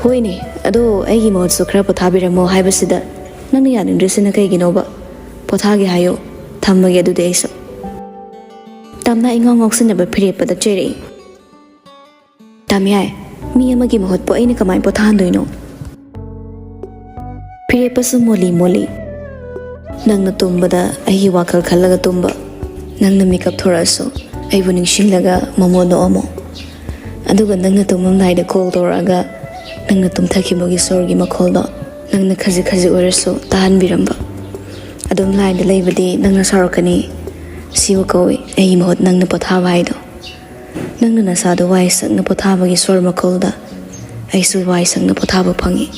ꯍꯣꯏꯅꯦ ꯑꯗꯣ ꯑꯩꯒꯤ ꯃꯍꯨꯠꯁꯨ ꯈꯔ ꯄꯣꯊꯥꯕꯤꯔꯝꯃꯣ ꯍꯥꯏꯕꯁꯤꯗ ꯅꯪꯅ ꯌꯥꯅꯤꯡꯗ꯭ꯔꯤꯁꯤꯅ ꯀꯩꯒꯤꯅꯣꯕ ꯄꯣꯊꯥꯒꯦ ꯍꯥꯏꯌꯣ ꯊꯝꯃꯒꯦ ꯑꯗꯨꯗꯤ ꯑꯩꯁꯨ ꯇꯝꯅ ꯏꯉꯥꯎ ꯉꯥꯎꯁꯤꯟꯅꯕ ꯐꯤꯔꯦꯞꯄꯗ ꯆꯩꯔꯛꯏ ꯇꯝꯌꯥꯏ ꯃꯤ ꯑꯃꯒꯤ ꯃꯍꯨꯠꯄꯨ ꯑꯩꯅ ꯀꯃꯥꯏꯅ ꯄꯣꯊꯥꯍꯟꯗꯣꯏꯅꯣ ꯐꯤꯔꯦꯞꯄꯁꯨ ꯃꯣꯜꯂꯤ ꯃꯣꯜꯂꯤ ꯅꯪꯅ ꯇꯨꯝꯕꯗ ꯑꯩꯒꯤ ꯋꯥꯈꯜ ꯈꯜꯂꯒ ꯇꯨꯝꯕ ꯅꯪꯅ ꯃꯤꯀꯞ ꯊꯣꯔꯛꯑꯁꯨ ꯑꯩꯕꯨ ꯅꯤꯡꯁꯤꯡꯂꯒ ꯃꯃꯣ ꯅꯣꯛꯑꯝꯃꯣ ꯑꯗꯨꯒ ꯅꯪꯅ ꯇꯨꯝꯃꯝꯗꯥꯏꯗ ꯀꯣꯜ ꯇꯧꯔꯛꯑꯒ ꯅꯪꯅ ꯇꯨꯝꯊꯈꯤꯕꯒꯤ ꯁꯣꯔꯒꯤ ꯃꯈꯣꯜꯗꯣ ꯅꯪꯅ ꯈꯖꯤꯛ ꯈꯖꯤꯛ ꯑꯣꯏꯔꯁꯨ ꯇꯥꯍꯟꯕꯤꯔꯝꯕ ꯑꯗꯨꯝ ꯂꯥꯏꯟꯗ ꯂꯩꯕꯗꯤ ꯅꯪꯅ ꯁꯥꯎꯔꯛꯀꯅꯤ ꯁꯤꯕꯨ ꯀꯧꯏ ꯑꯩꯒꯤ ꯃꯍꯨꯠ ꯅꯪꯅ ꯄꯣꯊꯥꯕ ꯍꯥꯏꯗꯣ ꯅꯪꯅ ꯅꯁꯥꯗꯣ ꯋꯥꯏ ꯁꯪꯅ ꯄꯣꯊꯥꯕꯒꯤ ꯁꯣꯔ ꯃꯈꯣꯜꯗ ꯑꯩꯁꯨ ꯋꯥꯏ ꯁꯪꯅ ꯄꯣꯊꯥꯕ ꯐꯪꯏ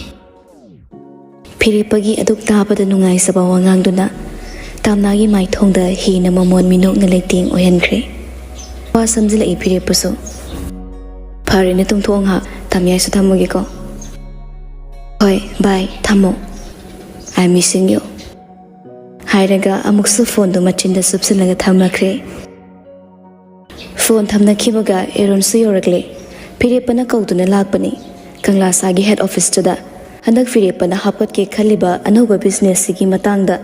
ꯐꯤꯔꯦꯞꯄꯒꯤ ꯑꯗꯨꯛ ꯇꯥꯕꯗ ꯅꯨꯡꯉꯥꯏꯖꯕ ꯋꯥꯉꯥꯡꯗꯨꯅ ꯇꯥꯝꯅꯥꯒꯤ ꯃꯥꯏꯊꯣꯡꯗ ꯍꯦꯟꯅ ꯃꯃꯣꯟ ꯃꯤꯅꯣꯛꯅ ꯂꯩꯇꯦꯡ ꯑꯣꯏꯍꯟꯈ꯭ꯔꯦ ꯋꯥ ꯁꯝꯖꯤꯜꯂꯛꯏ ꯐꯤꯔꯦꯞꯄꯁꯨ ꯐꯔꯦꯅꯦ ꯇꯨꯝꯊꯣꯛꯑꯣ ꯉꯥꯏꯍꯥꯛ ꯇꯝꯌꯥꯏꯁꯨ ꯊꯝꯃꯒꯦꯀꯣ ꯍꯣꯏ ꯕꯥꯏ ꯊꯝꯃꯣ ꯑꯥꯏ ꯃꯤꯁꯤꯡ ꯌꯨ ꯍꯥꯏꯔꯒ ꯑꯃꯨꯛꯁꯨ ꯐꯣꯟꯗꯨ ꯃꯆꯤꯟꯗ ꯆꯨꯞꯁꯤꯜꯂꯒ ꯊꯝꯂꯛꯈ꯭ꯔꯦ ꯐꯣꯟ ꯊꯝꯅꯈꯤꯕꯒ ꯑꯦꯔꯣꯟꯁꯨ ꯌꯧꯔꯛꯂꯦ ꯐꯤꯔꯦꯞꯄꯅ ꯀꯧꯗꯨꯅ ꯂꯥꯛꯄꯅꯤ ꯀꯪꯂꯥꯁꯥꯒꯤ ꯍꯦꯗ ꯑꯣꯐꯤꯁꯇꯨꯗ ꯍꯟꯗꯛ ꯐꯤꯔꯦꯞꯄꯅ ꯍꯥꯞꯀꯠꯀꯦ ꯈꯜꯂꯤꯕ ꯑꯅꯧꯕ ꯕꯤꯖꯤꯅꯦꯁꯁꯤꯒꯤ ꯃꯇꯥꯡꯗ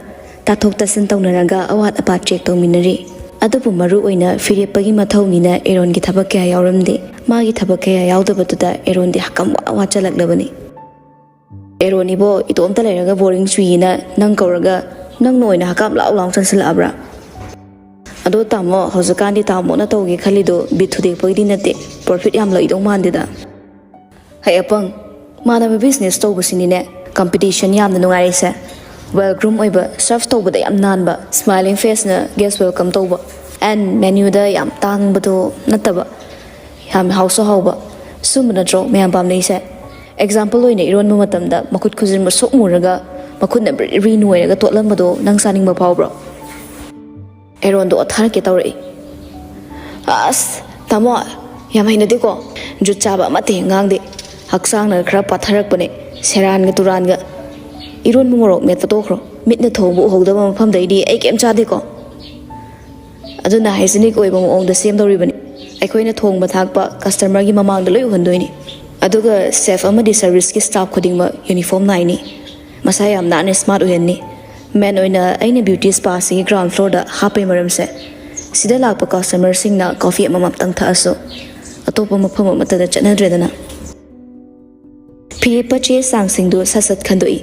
ꯇꯥꯊꯣꯛ ꯇꯥꯁꯤꯟ ꯇꯧꯅꯔꯒ ꯑꯋꯥꯠ ꯑꯄꯥ ꯆꯦꯛ ꯇꯧꯃꯤꯟꯅꯔꯤ ꯑꯗꯨꯕꯨ ꯃꯔꯨ ꯑꯣꯏꯅ ꯐꯤꯔꯦꯞꯄꯒꯤ ꯃꯊꯧꯅꯤꯅ ꯑꯦꯔꯣꯟꯒꯤ ꯊꯕꯛ ꯀꯌꯥ ꯌꯥꯎꯔꯝꯗꯦ ꯃꯥꯒꯤ ꯊꯕꯛ ꯀꯌꯥ ꯌꯥꯎꯗꯕꯗꯨꯗ ꯑꯦꯔꯣꯟꯗꯤ ꯍꯀꯝ ꯋꯥꯠꯆꯜꯂꯛꯂꯕꯅꯤ ꯑꯦꯔꯣꯟ ꯏꯕꯣ ꯏꯇꯣꯝꯇ ꯂꯩꯔꯒ ꯕꯣꯔꯤꯡ ꯆꯨꯏꯌꯦꯅ ꯅꯪ ꯀꯧꯔꯒ ꯅꯪꯅ ꯑꯣꯏꯅ ꯍꯀꯥꯝ ꯂꯥꯎ ꯂꯥꯎ ꯆꯟꯁꯤꯜꯂꯛꯑꯕ꯭ꯔꯥ ꯑꯗꯣ ꯇꯥꯃꯣ ꯍꯧꯖꯤꯛꯀꯥꯟꯗꯤ ꯇꯥꯃꯣꯅ ꯇꯧꯒꯦ ꯈꯜꯂꯤꯗꯣ ꯕꯤꯠ ꯊꯨꯗꯦꯛꯄꯒꯤꯗꯤ ꯅꯠꯇꯦ ꯄ꯭ꯔꯣꯐꯤꯠ ꯌꯥꯝ ꯂꯩꯗꯧ ꯃꯥꯟꯗꯦꯗ ꯍꯩ ꯑꯄꯪ ꯃꯥꯟꯅꯕ ꯕꯤꯖꯤꯅꯦꯁ ꯇꯧꯕꯁꯤꯅꯤꯅꯦ ꯀꯝꯄꯤꯇꯤꯁꯟ ꯌꯥꯝꯅ ꯅꯨꯡꯉꯥꯏꯔꯤꯁꯦ ꯋꯦꯜ ꯒ꯭ꯔꯨꯝ ꯑꯣꯏꯕ ꯁꯔꯐ ꯇꯧꯕꯗ ꯌꯥꯝ ꯅꯥꯟꯕ ꯁ꯭ꯃꯥꯏꯂꯤꯡ ꯐꯦꯁꯅ ꯒꯦꯁ ꯋꯦꯜꯀꯝ ꯇꯧꯕ ꯑꯦꯟ ꯃꯦꯅ꯭ꯌꯨꯗ ꯌꯥꯝ ꯇꯥꯡꯕꯗꯣ ꯅꯠꯇꯕ ꯌꯥꯝ ꯍꯥꯎꯁꯨ ꯍꯥꯎꯕ ꯁꯨꯝꯕ ꯅꯠꯇ꯭ꯔꯣ ꯃꯌꯥꯝ ꯄꯥꯝꯅꯩꯁꯦ ꯑꯦꯛꯖꯥꯝꯄꯜ ꯑꯣꯏꯅ ꯏꯔꯣꯟꯕ ꯃꯇꯝꯗ ꯃꯈꯨꯠ ꯈꯨꯖꯤꯟꯕ ꯁꯣꯛ ꯃꯨꯔꯒ ꯃꯈꯨꯠꯅ ꯕ꯭ꯔꯤ ꯅꯣꯏꯔꯒ ꯇꯣꯠꯂꯝꯕꯗꯣ ꯅꯪ ꯆꯥꯅꯤꯡꯕ ꯐꯥꯎꯕ꯭ꯔꯣ ꯑꯦꯔꯣꯟꯗꯣ ꯑꯣꯠꯊꯥꯔꯛꯀꯦ ꯇꯧꯔꯛꯏ ꯑꯁ ꯇꯥꯃꯣ ꯌꯥꯝ ꯍꯩꯅꯗꯦꯀꯣ ꯖꯨꯠ ꯆꯥꯕ ꯑꯃꯠꯇ ꯍꯦꯛ ꯉꯥꯡꯗꯦ ꯍꯛꯆꯥꯡꯅ ꯈꯔ ꯄꯥꯊꯔꯛꯄꯅꯦ ꯁꯦꯔꯥꯟꯒ ꯇꯨꯔꯥꯟꯒ ꯏꯔꯣꯟꯕ ꯃꯣꯔꯣꯛ ꯃꯦꯠꯄ ꯇꯣꯛꯈ꯭ꯔꯣ ꯃꯤꯠꯅ ꯊꯣꯡꯕ ꯎꯍꯧꯗꯕ ꯃꯐꯝꯗꯩꯗꯤ ꯑꯩ ꯀꯩꯝ ꯆꯥꯗꯦꯀꯣ ꯑꯗꯨꯅ ꯍꯥꯏꯖꯤꯅꯤꯛ ꯑꯣꯏꯕ ꯃꯑꯣꯡꯗ ꯁꯦꯝꯗꯧꯔꯤꯕꯅꯤ ꯑꯩꯈꯣꯏꯅ ꯊꯣꯡꯕ ꯊꯥꯛꯄ ꯀꯁꯇꯃꯔꯒꯤ ꯃꯃꯥꯡꯗ ꯂꯣꯏ ꯎꯍꯟꯗꯣꯏꯅꯤ ꯑꯗꯨꯒ ꯁꯦꯐ ꯑꯃꯗꯤ ꯁꯔꯚꯤꯁꯀꯤ ꯁ꯭ꯇꯥꯐ ꯈꯨꯗꯤꯡꯃꯛ ꯌꯨꯅꯤꯐꯣꯔꯝ ꯅꯥꯏꯅꯤ ꯃꯁꯥ ꯌꯥꯝ ꯅꯥꯟꯅ ꯁ꯭ꯃꯥꯔꯠ ꯑꯣꯏꯍꯟꯅꯤ ꯃꯦꯟ ꯑꯣꯏꯅ ꯑꯩꯅ ꯕ꯭ꯌꯨꯇꯤ ꯁ꯭ꯄꯥꯁꯤꯒꯤ ꯒ꯭ꯔꯥꯎꯟ ꯐ꯭ꯂꯣꯔꯗ ꯍꯥꯞꯄꯩ ꯃꯔꯝꯁꯦ ꯁꯤꯗ ꯂꯥꯛꯄ ꯀꯁꯇꯃꯔꯁꯤꯡꯅ ꯀꯣꯐꯤ ꯑꯃꯃꯝꯇꯪ ꯊꯛꯑꯁꯨ ꯑꯇꯣꯞꯄ ꯃꯐꯝ ꯑꯃꯠꯇꯗ ꯆꯠꯅꯗ꯭ꯔꯦꯗꯅ ꯐꯤꯔꯦꯞꯄ ꯆꯦ ꯆꯥꯡꯁꯤꯡꯗꯨ ꯁꯠ ꯁꯠ ꯈꯟꯗꯣꯛꯏ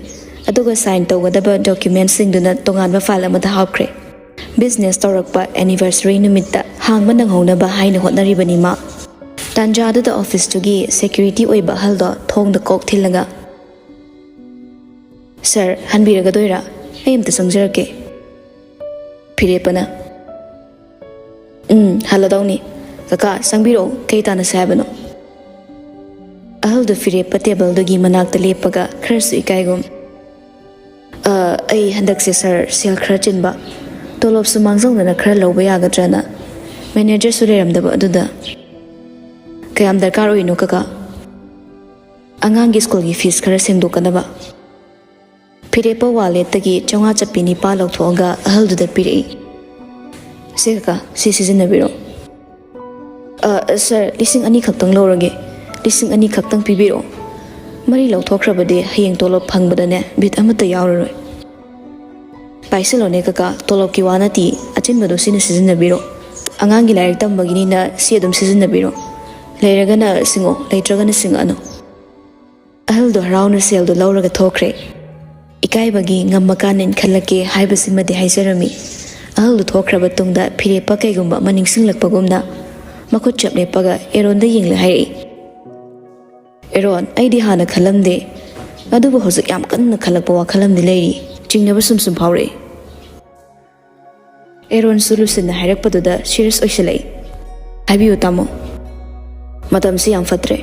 ꯑꯗꯨꯒ ꯁꯥꯏꯟ ꯇꯧꯒꯗꯕ ꯗꯣꯀꯨꯃꯦꯟꯠꯁꯤꯡꯗꯨꯅ ꯇꯣꯉꯥꯟꯕ ꯐꯥꯏꯜ ꯑꯃꯗ ꯍꯥꯞꯈ꯭ꯔꯦ ꯕꯤꯖꯤꯅꯦꯁ ꯇꯧꯔꯛꯄ ꯑꯦꯅꯤꯚꯔꯁꯔꯤ ꯅꯨꯃꯤꯠꯇ ꯍꯥꯡꯕ ꯅꯪꯍꯧꯅꯕ ꯍꯥꯏꯅ ꯍꯣꯠꯅꯔꯤꯕꯅꯤ ꯃꯥ ꯇꯥꯟꯖꯥꯗꯨꯗ ꯑꯣꯐꯤꯁꯇꯨꯒꯤ ꯁꯦꯀ꯭ꯌꯨꯔꯤꯇꯤ ꯑꯣꯏꯕ ꯑꯍꯜꯗꯣ ꯊꯣꯡꯗ ꯀꯣꯛ ꯊꯤꯜꯂꯒ ꯁꯥꯔ ꯍꯟꯕꯤꯔꯒꯗꯣꯏꯔꯥ ꯑꯩ ꯑꯝꯇ ꯆꯪꯖꯔꯛꯀꯦ ꯐꯤꯔꯦꯞꯄꯅ ꯍꯜꯂꯗꯧꯅꯤ ꯀꯀꯥ ꯆꯪꯕꯤꯔꯛꯑꯣ ꯀꯩ ꯇꯥꯟꯅꯁꯦ ꯍꯥꯏꯕꯅꯣ ꯑꯍꯜꯗꯨ ꯐꯤꯔꯦꯞꯄ ꯇꯦꯕꯜꯗꯨꯒꯤ ꯃꯅꯥꯛꯇ ꯂꯦꯞꯄꯒ ꯈꯔꯁꯨ ꯏꯀꯥꯏꯒꯨꯝ ꯑꯩ ꯍꯟꯗꯛꯁꯦ ꯁꯥꯔ ꯁꯦꯜꯈꯔ ꯆꯤꯟꯕ ꯇꯣꯂꯣꯞꯁꯨ ꯃꯥꯡꯖꯧꯅꯅ ꯈꯔ ꯂꯧꯕ ꯌꯥꯒꯗ꯭ꯔꯅ ꯃꯦꯅꯦꯖꯔꯁꯨ ꯂꯩꯔꯝꯗꯕ ꯑꯗꯨꯗ ꯀꯌꯥꯝ ꯗꯔꯀꯥꯔ ꯑꯣꯏꯔꯤꯅꯣ ꯀꯀꯥ ꯑꯉꯥꯡꯒꯤ ꯁ꯭ꯀꯨꯜꯒꯤ ꯐꯤꯁ ꯈꯔ ꯁꯦꯡꯗꯣꯛꯀꯗꯕ ꯐꯤꯔꯦꯞꯄ ꯋꯥꯂꯦꯠꯇꯒꯤ 500 ꯆꯠꯄꯤ 9 ꯂꯧꯊꯣꯛꯑꯒ ꯑꯍꯜꯗꯨꯗ ꯄꯤꯔꯛꯏ ꯁꯤ ꯀꯀꯥ ꯁꯤ ꯁꯤꯖꯤꯟꯅꯕꯤꯔꯣ ꯁꯥꯔ 2,000 ꯈꯛꯇꯪ ꯂꯧꯔꯒꯦ 2,000 ꯈꯛꯇꯪ ꯄꯤꯕꯤꯔꯛꯑꯣ 3 ꯂꯧꯊꯣꯛꯈ꯭ꯔꯕꯗꯤ ꯍꯌꯦꯡ ꯇꯣꯂꯣꯞ ꯐꯪꯕꯗꯅꯦ ꯕꯤꯠ ꯑꯃꯠꯇ ꯌꯥꯎꯔꯔꯣꯏ ꯄꯥꯏꯁꯤꯜꯂꯣꯅꯦ ꯀꯀꯥ ꯇꯣꯂꯣꯞꯀꯤ ꯋꯥ ꯅꯠꯇꯤ ꯑꯆꯤꯟꯕꯗꯣ ꯁꯤꯅ ꯁꯤꯖꯤꯟꯅꯕꯤꯔꯣ ꯑꯉꯥꯡꯒꯤ ꯂꯥꯏꯔꯤꯛ ꯇꯝꯕꯒꯤꯅꯤꯅ ꯁꯤ ꯑꯗꯨꯝ ꯁꯤꯖꯤꯟꯅꯕꯤꯔꯣ ꯂꯩꯔꯒꯅ ꯁꯤꯡꯉꯣ ꯂꯩꯇ꯭ꯔꯒꯅ ꯁꯤꯡꯉꯛꯑꯅꯨ ꯑꯍꯜꯗꯣ ꯍꯔꯥꯎꯅ ꯁꯦꯜꯗꯣ ꯂꯧꯔꯒ ꯊꯣꯛꯈ꯭ꯔꯦ ꯏꯀꯥꯏꯕꯒꯤ ꯉꯝꯃꯀꯥꯟꯗ ꯏꯟꯈꯠꯂꯛꯀꯦ ꯍꯥꯏꯕꯁꯤꯃꯗꯤ ꯍꯥꯏꯖꯔꯝꯃꯤ ꯑꯍꯜꯗꯣ ꯊꯣꯛꯈ꯭ꯔꯕ ꯇꯨꯡꯗ ꯐꯤꯔꯦꯞꯄ ꯀꯩꯒꯨꯝꯕ ꯑꯃ ꯅꯤꯡꯁꯤꯡꯂꯛꯄꯒꯨꯝꯅ ꯃꯈꯨꯠ ꯆꯞ ꯂꯦꯞꯄꯒ ꯑꯦꯔꯣꯟꯗ ꯌꯦꯡꯂ ꯍꯥꯏꯔꯛꯏ ꯑꯦꯔꯣꯟ ꯑꯩꯗꯤ ꯍꯥꯟꯅ ꯈꯜꯂꯝꯗꯦ ꯑꯗꯨꯕꯨ ꯍꯧꯖꯤꯛ ꯌꯥꯝ ꯀꯟꯅ ꯈꯜꯂꯛꯄ ꯋꯥꯈꯜ ꯑꯃꯗꯤ ꯂꯩꯔꯤ ꯆꯤꯡꯅꯕ ꯁꯨꯝ ꯐꯥꯎꯔꯛꯏ ꯑꯦꯔꯣꯟꯁꯨ ꯂꯨꯁꯤꯟꯅ ꯍꯥꯏꯔꯛꯄꯗꯨꯗ ꯁꯤꯔꯤꯌꯁ ꯑꯣꯏꯁꯤꯜꯂꯛꯏ ꯍꯥꯏꯕꯤꯌꯨ ꯇꯥꯃꯣ ꯃꯇꯝꯁꯤ ꯌꯥꯝ ꯐꯠꯇ꯭ꯔꯦ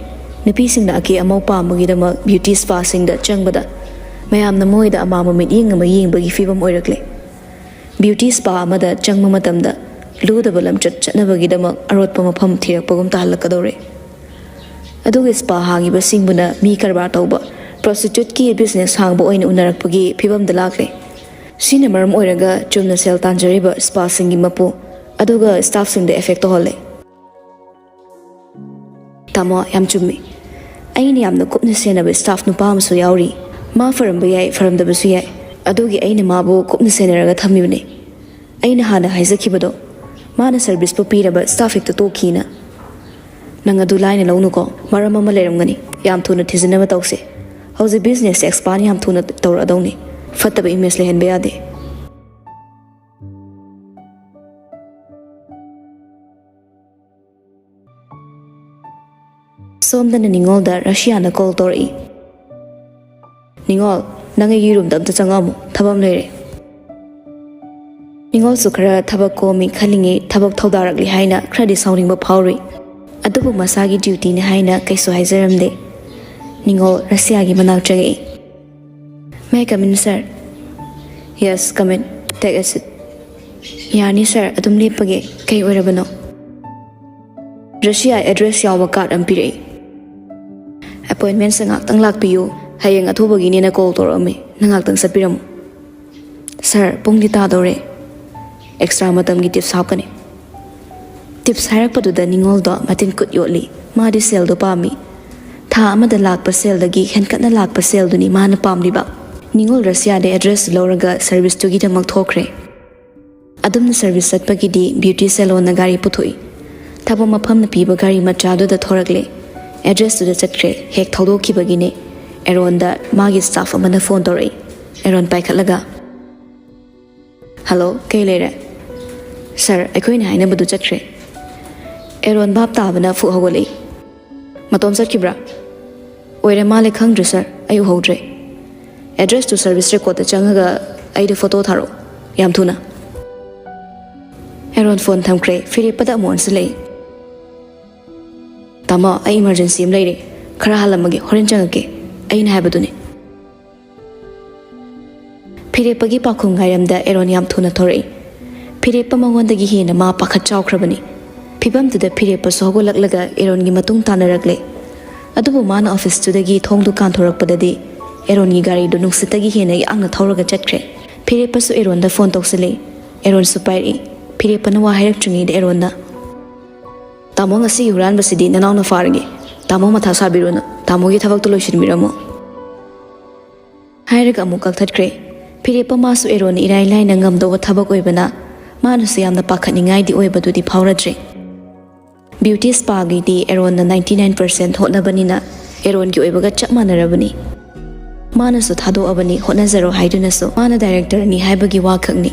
ꯅꯨꯄꯤꯁꯤꯡꯅ ꯑꯀꯦ ꯑꯃꯧ ꯄꯥꯝꯕꯒꯤꯗꯃꯛ ꯕ꯭ꯌꯨꯇꯤ ꯁ꯭ꯄꯥꯁꯤꯡꯗ ꯆꯪꯕꯗ ꯃꯌꯥꯝꯅ ꯃꯣꯏꯗ ꯑꯃꯥꯡꯕ ꯃꯤꯠꯌꯦꯡ ꯑꯃ ꯌꯦꯡꯕꯒꯤ ꯐꯤꯕꯝ ꯑꯣꯏꯔꯛꯂꯦ ꯕ꯭ꯌꯨꯇꯤ ꯁ꯭ꯄꯥ ꯑꯃꯗ ꯆꯪꯕ ꯃꯇꯝꯗ ꯂꯨꯗꯕ ꯂꯝꯆꯠ ꯆꯠꯅꯕꯒꯤꯗꯃꯛ ꯑꯔꯣꯠꯄ ꯃꯐꯝ ꯊꯤꯔꯛꯄꯒꯨꯝ ꯇꯥꯍꯜꯂꯛꯀꯗꯧꯔꯦ ꯑꯗꯨꯒ ꯁ꯭ꯄꯥ ꯍꯥꯡꯉꯤꯕꯁꯤꯡꯕꯨꯅ ꯃꯤ ꯀꯔꯕꯥꯔ ꯇꯧꯕ ꯄ꯭ꯔꯣꯁꯇꯤꯇ꯭ꯌꯨꯠꯀꯤ ꯕꯤꯖꯤꯅꯦꯁ ꯍꯥꯡꯕ ꯑꯣꯏꯅ ꯎꯅꯔꯛꯄꯒꯤ ꯐꯤꯕꯝꯗ ꯂꯥꯛꯂꯦ ꯁꯤꯅ ꯃꯔꯝ ꯑꯣꯏꯔꯒ ꯆꯨꯝꯅ ꯁꯦꯜ ꯇꯥꯟꯖꯔꯤꯕ ꯁ꯭ꯄꯥꯁꯤꯡꯒꯤ ꯃꯄꯨ ꯑꯗꯨꯒ ꯁ꯭ꯇꯥꯐꯁꯤꯡꯗ ꯑꯦꯐꯦꯛ ꯇꯧꯍꯜꯂꯦ ꯇꯥꯃꯣ ꯌꯥꯝ ꯆꯨꯝꯃꯤ ꯑꯩꯅ ꯌꯥꯝꯅ ꯀꯨꯞꯅ ꯁꯦꯟꯅꯕ ꯁ꯭ꯇꯥꯐ ꯅꯨꯄꯥ ꯑꯃꯁꯨ ꯌꯥꯎꯔꯤ ꯃꯥ ꯐꯔꯝꯕ ꯌꯥꯏ ꯐꯔꯝꯗꯕꯁꯨ ꯌꯥꯏ ꯑꯗꯨꯒꯤ ꯑꯩꯅ ꯃꯥꯕꯨ ꯀꯨꯞꯅ ꯁꯦꯟꯅꯔꯒ ꯊꯝꯃꯤꯕꯅꯤ ꯑꯩꯅ ꯍꯥꯟꯅ ꯍꯥꯏꯖꯈꯤꯕꯗꯣ ꯃꯥꯅ ꯁꯔꯚꯤꯁꯄꯨ ꯄꯤꯔꯕ ꯁ꯭ꯇꯥꯐ ꯍꯦꯛꯇ ꯇꯣꯛꯈꯤꯅ ꯅꯪ ꯑꯗꯨ ꯂꯥꯏꯅ ꯂꯧꯅꯨꯀꯣ ꯃꯔꯝ ꯑꯃ ꯂꯩꯔꯝꯒꯅꯤ ꯌꯥꯝ ꯊꯨꯅ ꯊꯤꯖꯤꯟꯅꯕ ꯇꯧꯁꯦ ꯍꯧꯖꯤꯛ ꯕꯤꯖꯤꯅꯦꯁꯁꯦ ꯑꯦꯛꯁꯄꯥꯟ ꯌꯥꯝ ꯊꯨꯅ ꯇꯧꯔꯛꯑꯗꯧꯅꯤ ꯐꯠꯇꯕ ꯏꯃꯦꯖ ꯂꯩꯍꯟꯕ ꯌꯥꯗꯦ ꯁꯣꯝꯗꯅ ꯅꯤꯡꯉꯣꯜꯗ ꯔꯁꯤꯌꯥꯅ ꯀꯣꯜ ꯇꯧꯔꯛꯏ ꯅꯤꯡꯉꯣꯜ ꯅꯪ ꯑꯩꯒꯤ ꯔꯨꯝꯗ ꯑꯝꯇ ꯆꯪꯉꯛꯑꯝꯃꯨ ꯊꯕꯛ ꯑꯃ ꯂꯩꯔꯦ ꯅꯤꯡꯉꯣꯜꯁꯨ ꯈꯔ ꯊꯕꯛ ꯀꯣꯝꯃꯤ ꯈꯜꯂꯤꯉꯩ ꯊꯕꯛ ꯊꯧꯗꯥꯔꯛꯂꯤ ꯍꯥꯏꯅ ꯈꯔꯗꯤ ꯁꯥꯎꯅꯤꯡꯕ ꯐꯥꯎꯔꯤ ꯑꯗꯨꯕꯨ ꯃꯁꯥꯒꯤ ꯗ꯭ꯌꯨꯇꯤꯅꯤ ꯍꯥꯏꯅ ꯀꯩꯁꯨ ꯍꯥꯏꯖꯔꯝꯗꯦ ꯅꯤꯡꯉꯣꯜ ꯔꯁꯤꯌꯥꯒꯤ ꯃꯅꯥꯛ ꯆꯪꯉꯛꯏ ꯃꯦ ꯀꯃꯤꯟ ꯁꯔ ꯌꯦꯁ ꯀꯃꯤꯟ ꯇꯦꯛ ꯑꯦ ꯁꯤꯠ ꯌꯥꯅꯤ ꯁꯔ ꯑꯗꯨꯝ ꯂꯦꯞꯄꯒꯦ ꯀꯩ ꯑꯣꯏꯔꯕꯅꯣ ꯔꯁꯤꯌꯥ ꯑꯦꯗ꯭ꯔꯦꯁ ꯌꯥꯎꯕ ꯀꯥꯔꯗ ꯑꯃ ꯄꯤꯔꯛꯏ ꯑꯦꯄꯣꯏꯟꯃꯦꯟꯁꯦ ꯉꯥꯛꯇꯪ ꯂꯥꯛꯄꯤꯌꯨ ꯍꯌꯦꯡ ꯑꯊꯨꯕꯒꯤꯅꯦꯅ ꯀꯣꯜ ꯇꯧꯔꯛꯑꯝꯃꯤ ꯅꯪ ꯉꯥꯛꯇꯪ ꯆꯠꯄꯤꯔꯝꯃꯨ ꯁꯔ ꯄꯨꯡꯗꯤ ꯇꯥꯗꯧꯔꯦ ꯑꯦꯛꯁꯇ꯭ꯔꯥ ꯃꯇꯝꯒꯤ ꯇꯤꯞꯁ ꯍꯥꯞꯀꯅꯤ ꯇꯤꯞꯁ ꯍꯥꯏꯔꯛꯄꯗꯨꯗ ꯅꯤꯡꯉꯣꯜꯗꯣ ꯃꯇꯤꯟ ꯀꯨꯠ ꯌꯣꯠꯂꯤ ꯃꯥꯗꯤ ꯁꯦꯜꯗꯣ ꯄꯥꯝꯃꯤ ꯊꯥ ꯑꯃꯗ ꯂꯥꯛꯄ ꯁꯦꯜꯗꯒꯤ ꯍꯦꯟꯀꯠꯅ ꯂꯥꯛꯄ ꯁꯦꯜꯗꯨꯅꯤ ꯃꯥꯅ ꯄꯥꯝꯂꯤꯕ ꯅꯤꯡꯉꯣꯜ ꯔꯁꯤꯌꯥꯗ ꯑꯦꯗ꯭ꯔꯦꯁ ꯂꯧꯔꯒ ꯁꯔꯚꯤꯁꯇꯨꯒꯤꯗꯃꯛ ꯊꯣꯛꯈ꯭ꯔꯦ ꯑꯗꯨꯝꯅ ꯁꯔꯚꯤꯁ ꯆꯠꯄꯒꯤꯗꯤ ꯕ꯭ꯌꯨꯇꯤ ꯁꯦꯂꯣꯟꯅ ꯒꯥꯔꯤ ꯄꯨꯊꯣꯛꯏ ꯊꯕꯛ ꯃꯐꯝꯅ ꯄꯤꯕ ꯒꯥꯔꯤ ꯃꯆꯥꯗꯨꯗ ꯊꯣꯔꯛꯂꯦ ꯑꯦꯗ꯭ꯔꯦꯁꯇꯨꯗ ꯆꯠꯈ꯭ꯔꯦ ꯍꯦꯛ ꯊꯧꯗꯣꯛꯈꯤꯕꯒꯤꯅꯦ ꯑꯦꯔꯣꯟꯗ ꯃꯥꯒꯤ ꯁ꯭ꯇꯥꯐ ꯑꯃꯅ ꯐꯣꯟ ꯇꯧꯔꯛꯏ ꯑꯦꯔꯣꯟ ꯄꯥꯏꯈꯠꯂꯒ ꯍꯜꯂꯣ ꯀꯩ ꯂꯩꯔꯦ ꯁꯔ ꯑꯩꯈꯣꯏꯅ ꯍꯥꯏꯅꯕꯗꯨ ꯆꯠꯈ꯭ꯔꯦ ꯑꯦꯔꯣꯟ ꯚꯥꯞ ꯇꯥꯕꯅ ꯐꯨꯛ ꯍꯧꯒꯠꯂꯛꯏ ꯃꯇꯣꯝ ꯆꯠꯈꯤꯕ꯭ꯔꯥ ꯑꯣꯏꯔ ꯃꯥꯜꯂꯦ ꯈꯪꯗ꯭ꯔꯦ ꯁꯔ ꯑꯩ ꯎꯍꯧꯗ꯭ꯔꯦ ꯑꯦꯗ꯭ꯔꯦꯁꯇꯨ ꯁꯔꯚꯤꯁ ꯔꯦꯀꯣꯔꯗꯇ ꯆꯪꯉꯒ ꯑꯩꯗ ꯐꯣꯇꯣ ꯊꯥꯔꯛꯑꯣ ꯌꯥꯝ ꯊꯨꯅ ꯑꯦꯔꯣꯟ ꯐꯣꯟ ꯊꯝꯈ꯭ꯔꯦ ꯐꯤꯔꯦꯞꯄꯗ ꯑꯃꯨꯛ ꯑꯣꯟꯁꯤꯜꯂꯛꯏ ꯇꯥꯃꯣ ꯑꯩ ꯏꯃꯥꯔꯖꯦꯟꯁꯤ ꯑꯃ ꯂꯩꯔꯦ ꯈꯔ ꯍꯜꯂꯝꯃꯒꯦ ꯍꯣꯔꯦꯟ ꯆꯪꯉꯛꯀꯦ ꯑꯩꯅ ꯍꯥꯏꯕꯗꯨꯅꯤ ꯐꯤꯔꯦꯞꯄꯒꯤ ꯄꯥꯎꯈꯨꯝ ꯉꯥꯏꯔꯝꯗ ꯑꯦꯔꯣꯟ ꯌꯥꯝ ꯊꯨꯅ ꯊꯣꯔꯛꯏ ꯐꯤꯔꯦꯞꯄ ꯃꯉꯣꯟꯗꯒꯤ ꯍꯦꯟꯅ ꯃꯥ ꯄꯥꯈꯠ ꯆꯥꯎꯈ꯭ꯔꯕꯅꯤ ꯐꯤꯕꯝꯗꯨꯗ ꯐꯤꯔꯦꯞꯄꯁꯨ ꯍꯧꯒꯠꯂꯛꯂꯒ ꯑꯦꯔꯣꯟꯒꯤ ꯃꯇꯨꯡ ꯇꯥꯟꯅꯔꯛꯂꯦ ꯑꯗꯨꯕꯨ ꯃꯥꯅ ꯑꯣꯐꯤꯁꯇꯨꯗꯒꯤ ꯊꯣꯡꯗꯨ ꯀꯥꯟꯊꯣꯔꯛꯄꯗꯗꯤ ꯑꯦꯔꯣꯟꯒꯤ ꯒꯥꯔꯤꯗꯨ ꯅꯨꯡꯁꯤꯠꯇꯒꯤ ꯍꯦꯟꯅ ꯌꯥꯡꯅ ꯊꯧꯔꯒ ꯆꯠꯈ꯭ꯔꯦ ꯐꯤꯔꯦꯞꯄꯁꯨ ꯑꯦꯔꯣꯟꯗ ꯐꯣꯟ ꯇꯧꯁꯤꯜꯂꯛꯏ ꯑꯦꯔꯣꯟꯁꯨ ꯄꯥꯏꯔꯛꯏ ꯐꯤꯔꯦꯞꯄꯅ ꯋꯥ ꯍꯥꯏꯔꯛꯇ꯭ꯔꯤꯉꯩꯗ ꯑꯦꯔꯣꯟꯅ ꯇꯥꯃꯣ ꯉꯁꯤꯒꯤ ꯍꯨꯔꯥꯟꯕꯁꯤꯗꯤ ꯅꯅꯥꯎꯅ ꯐꯥꯔꯒꯦ ꯇꯥꯃꯣ ꯃꯊꯥ ꯁꯥꯕꯤꯔꯨꯅꯨ ꯇꯥꯃꯣꯒꯤ ꯊꯕꯛꯇꯨ ꯂꯣꯏꯁꯤꯟꯕꯤꯔꯝꯃꯣ ꯍꯥꯏꯔꯒ ꯑꯃꯨꯛ ꯀꯛꯊꯠꯈ꯭ꯔꯦ ꯐꯤꯔꯦꯞꯄ ꯃꯥꯁꯨ ꯑꯦꯔꯣꯟꯅ ꯏꯔꯥꯏ ꯂꯥꯏꯅ ꯉꯝꯗꯧꯕ ꯊꯕꯛ ꯑꯣꯏꯕꯅ ꯃꯥꯅꯁꯨ ꯌꯥꯝꯅ ꯄꯥꯈꯠꯅꯤꯡꯉꯥꯏꯗꯤ ꯑꯣꯏꯕꯗꯨꯗꯤ ꯐꯥꯎꯔꯗ꯭ꯔꯦ ꯕ꯭ꯌꯨꯇꯤ ꯁ꯭ꯄꯥꯒꯤꯗꯤ ꯑꯦꯔꯣꯟꯅ 99% ꯍꯣꯠꯅꯕꯅꯤꯅ ꯑꯦꯔꯣꯟꯒꯤ ꯑꯣꯏꯕꯒ ꯆꯞ ꯃꯥꯟꯅꯔꯕꯅꯤ ꯃꯥꯅꯁꯨ ꯊꯥꯗꯣꯛꯑꯕꯅꯤ ꯍꯣꯠꯅꯖꯔꯣ ꯍꯥꯏꯗꯨꯅꯁꯨ ꯃꯥꯅ ꯗꯥꯏꯔꯦꯛꯇꯔꯅꯤ ꯍꯥꯏꯕꯒꯤ ꯋꯥꯈꯛꯅꯤ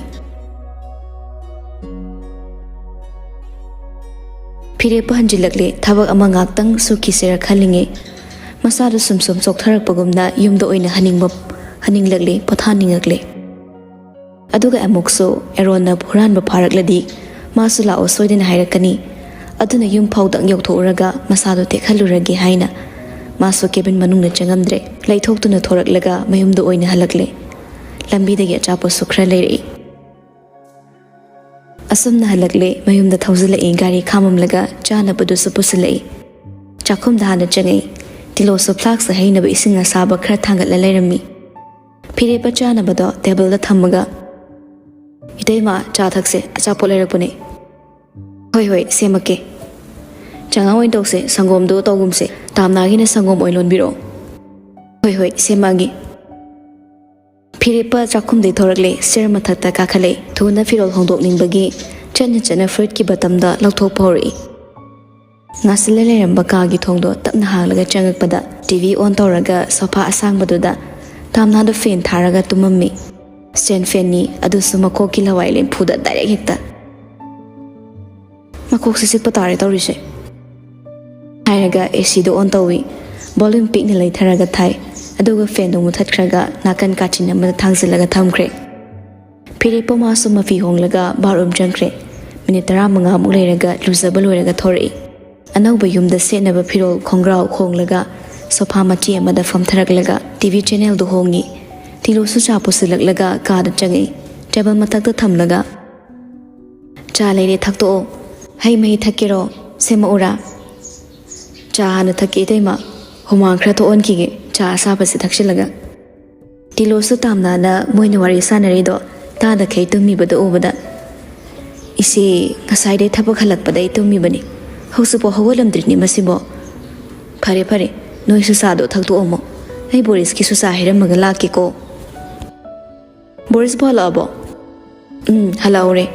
ꯐꯤꯔꯦꯞꯄ ꯍꯟꯖꯤꯜꯂꯛꯂꯦ ꯊꯕꯛ ꯑꯃ ꯉꯥꯛꯇꯪ ꯁꯨꯈꯤꯁꯤꯔ ꯈꯜꯂꯤꯉꯩ ꯃꯁꯥꯗꯨ ꯁꯨꯝ ꯁꯨꯝ ꯆꯣꯛꯊꯔꯛꯄꯒꯨꯝꯅ ꯌꯨꯝꯗ ꯑꯣꯏꯅ ꯍꯟꯅꯤꯡꯂꯛꯂꯦ ꯄꯣꯊꯥꯅꯤꯡꯉꯛꯂꯦ ꯑꯗꯨꯒ ꯑꯃꯨꯛꯁꯨ ꯑꯦꯔꯣꯟꯅ ꯍꯨꯔꯥꯟꯕ ꯐꯥꯔꯛꯂꯗꯤ ꯃꯥꯁꯨ ꯂꯥꯛꯑꯣ ꯁꯣꯏꯗꯅ ꯍꯥꯏꯔꯛꯀꯅꯤ ꯑꯗꯨꯅ ꯌꯨꯝ ꯐꯥꯎꯗꯪ ꯌꯧꯊꯣꯛꯎꯔꯒ ꯃꯁꯥꯗꯨ ꯇꯦꯛꯍꯜꯂꯨꯔꯒꯦ ꯍꯥꯏꯅ ꯃꯥꯁꯨ ꯀꯦꯕꯤꯟ ꯃꯅꯨꯡꯗ ꯆꯪꯉꯝꯗ꯭ꯔꯦ ꯂꯩꯊꯣꯛꯇꯨꯅ ꯊꯣꯔꯛꯂꯒ ꯃꯌꯨꯝꯗ ꯑꯣꯏꯅ ꯍꯜꯂꯛꯂꯦ ꯂꯝꯕꯤꯗꯒꯤ ꯑꯆꯥꯄꯣꯠꯁꯨ ꯈꯔ ꯂꯩꯔꯛꯏ ꯑꯁꯨꯝꯅ ꯍꯜꯂꯛꯂꯦ ꯃꯌꯨꯝꯗ ꯊꯧꯖꯤꯜꯂꯛꯏ ꯒꯥꯔꯤ ꯈꯥꯝꯃꯝꯂꯒ ꯆꯥꯅꯕꯗꯨꯁꯨ ꯄꯨꯁꯤꯜꯂꯛꯏ ꯆꯥꯛꯈꯨꯝꯗ ꯍꯥꯟꯅ ꯆꯪꯉꯛꯏ ꯇꯤꯜꯂꯣꯁꯨ ꯐ꯭ꯂꯥꯛꯁ ꯍꯩꯅꯕ ꯏꯁꯤꯡ ꯑꯁꯥꯕ ꯈꯔ ꯊꯥꯡꯒꯠꯂ ꯂꯩꯔꯝꯃꯤ ꯐꯤꯔꯦꯞꯄ ꯆꯥꯅꯕꯗꯣ ꯇꯦꯕꯜꯗ ꯊꯝꯃꯒ ꯏꯇꯩꯃ ꯆꯥ ꯊꯛꯁꯦ ꯑꯆꯥꯄꯣꯠ ꯂꯩꯔꯛꯄꯅꯦ ꯍꯣꯏ ꯁꯦꯝꯃꯛꯀꯦ ꯆꯉꯥꯡ ꯑꯣꯏꯅ ꯇꯧꯁꯦ ꯁꯪꯒꯣꯝꯗꯣ ꯇꯧꯒꯨꯝꯁꯦ ꯇꯥꯝꯅꯥꯒꯤꯅ ꯁꯪꯒꯣꯝ ꯑꯣꯏꯅ ꯂꯣꯟꯕꯤꯔꯛꯑꯣ ꯍꯣꯏ ꯁꯦꯝꯃꯛꯑꯒꯦ ꯐꯤꯔꯦꯞꯄ ꯆꯥꯛꯈꯨꯝꯗꯩ ꯊꯣꯔꯛꯂꯦ ꯁꯤꯔ ꯃꯊꯛꯇ ꯀꯥꯈꯠꯂꯛꯏ ꯊꯨꯅ ꯐꯤꯔꯣꯜ ꯍꯣꯡꯗꯣꯛꯅꯤꯡꯕꯒꯤ ꯆꯠꯅ ꯐ꯭ꯔꯨꯏꯠꯀꯤ ꯕꯇꯝꯗ ꯂꯧꯊꯣꯛꯄ ꯍꯧꯔꯛꯏ ꯉꯥꯁꯤꯜꯂ ꯂꯩꯔꯝꯕ ꯀꯥꯒꯤ ꯊꯣꯡꯗꯣ ꯇꯞꯅ ꯍꯥꯡꯂꯒ ꯆꯪꯉꯛꯄꯗ ꯇꯤꯚꯤ ꯑꯣꯟ ꯇꯧꯔꯒ ꯁꯣꯐꯥ ꯑꯁꯥꯡꯕꯗꯨꯗ ꯇꯥꯝꯅꯥꯗꯣ ꯐꯦꯟ ꯊꯥꯔꯒ ꯇꯨꯝꯃꯝꯃꯤ ꯁ꯭ꯇꯦꯟ ꯐꯦꯟꯅꯤ ꯑꯗꯨꯁꯨ ꯃꯀꯣꯛꯀꯤ ꯂꯋꯥꯏ ꯂꯦꯝꯐꯨꯗ ꯗꯥꯏꯔꯦꯛ ꯍꯦꯛꯇ ꯃꯀꯣꯛꯁꯤ ꯆꯤꯛꯄ ꯇꯥꯔꯦ ꯇꯧꯔꯤꯁꯦ ꯍꯥꯏꯔꯒ ꯑꯦꯁꯤꯗꯣ ꯑꯣꯟ ꯇꯧꯏ ꯚꯣꯂꯨꯝ ꯄꯤꯛꯅ ꯂꯩꯊꯔꯒ ꯊꯥꯏ ꯑꯗꯨꯒ ꯐꯦꯟꯗꯣ ꯃꯨꯊꯠꯈ꯭ꯔꯒ ꯅꯥꯀꯟ ꯀꯥꯆꯤꯟ ꯑꯃꯗ ꯊꯥꯡꯖꯤꯜꯂꯒ ꯊꯝꯈ꯭ꯔꯦ ꯐꯤꯔꯦꯞꯄ ꯃꯥꯁꯨ ꯃꯐꯤ ꯍꯣꯡꯂꯒ ꯕꯥꯠꯔꯨꯝ ꯆꯪꯈ꯭ꯔꯦ ꯃꯤꯅꯤꯠ 15ꯃꯨꯛ ꯂꯩꯔꯒ ꯂꯨꯖꯕ ꯂꯣꯏꯔꯒ ꯊꯣꯔꯛꯏ ꯑꯅꯧꯕ ꯌꯨꯝꯗ ꯁꯦꯠꯅꯕ ꯐꯤꯔꯣꯜ ꯈꯣꯡꯒ꯭ꯔꯥꯎ ꯍꯣꯡꯂꯒ ꯁꯣꯐꯥ ꯃꯆꯤ ꯑꯃꯗ ꯐꯝꯊꯔꯛꯂꯒ ꯇꯤꯚꯤ ꯆꯦꯅꯦꯜꯗꯨ ꯍꯣꯡꯉꯤ ꯇꯤꯂꯨꯁꯨ ꯆꯥ ꯄꯨꯁꯤꯜꯂꯛꯂꯒ ꯀꯥꯗ ꯆꯪꯉꯛꯏ ꯇꯦꯕꯜ ꯃꯊꯛꯇ ꯊꯝꯂꯒ ꯆꯥ ꯂꯩꯔꯦ ꯊꯛꯇꯣꯛꯑꯣ ꯍꯩ ꯃꯍꯤ ꯊꯛꯀꯦꯔꯣ ꯁꯦꯝꯃꯛꯎꯔꯥ ꯆꯥ ꯍꯥꯟꯅ ꯊꯛꯀꯦ ꯏꯇꯩꯃ ꯍꯨꯃꯥꯡ ꯈꯔ ꯊꯣꯛꯍꯟꯈꯤꯒꯦ ꯆꯥ ꯑꯁꯥꯕꯁꯤ ꯊꯛꯆꯤꯜꯂꯒ ꯇꯤꯂꯣꯁꯨ ꯇꯥꯝꯅꯥꯅ ꯃꯣꯏꯅ ꯋꯥꯔꯤ ꯁꯥꯟꯅꯔꯤꯗꯣ ꯇꯥꯗꯈꯩ ꯇꯨꯝꯃꯤꯕꯗ ꯎꯕꯗ ꯏꯁꯦ ꯉꯁꯥꯏꯗꯩ ꯊꯕꯛ ꯍꯜꯂꯛꯄꯗꯩ ꯇꯨꯝꯃꯤꯕꯅꯤ ꯍꯧꯖꯤꯛꯐꯥꯎ ꯍꯧꯒꯠꯂꯝꯗ꯭ꯔꯤꯅꯤ ꯃꯁꯤꯕꯣ ꯐꯔꯦ ꯐꯔꯦ ꯅꯣꯏꯁꯨ ꯆꯥꯗꯣ ꯊꯛꯇꯣꯛꯑꯝꯃꯣ ꯑꯩ ꯕꯣꯔꯤꯁꯀꯤꯁꯨ ꯆꯥ ꯍꯩꯔꯝꯃꯒ ꯂꯥꯛꯀꯦꯀꯣ ꯕꯣꯔꯤꯁꯕꯨ ꯍꯜꯂꯛꯑꯕꯣ ꯍꯜꯂꯛꯑꯧꯔꯦ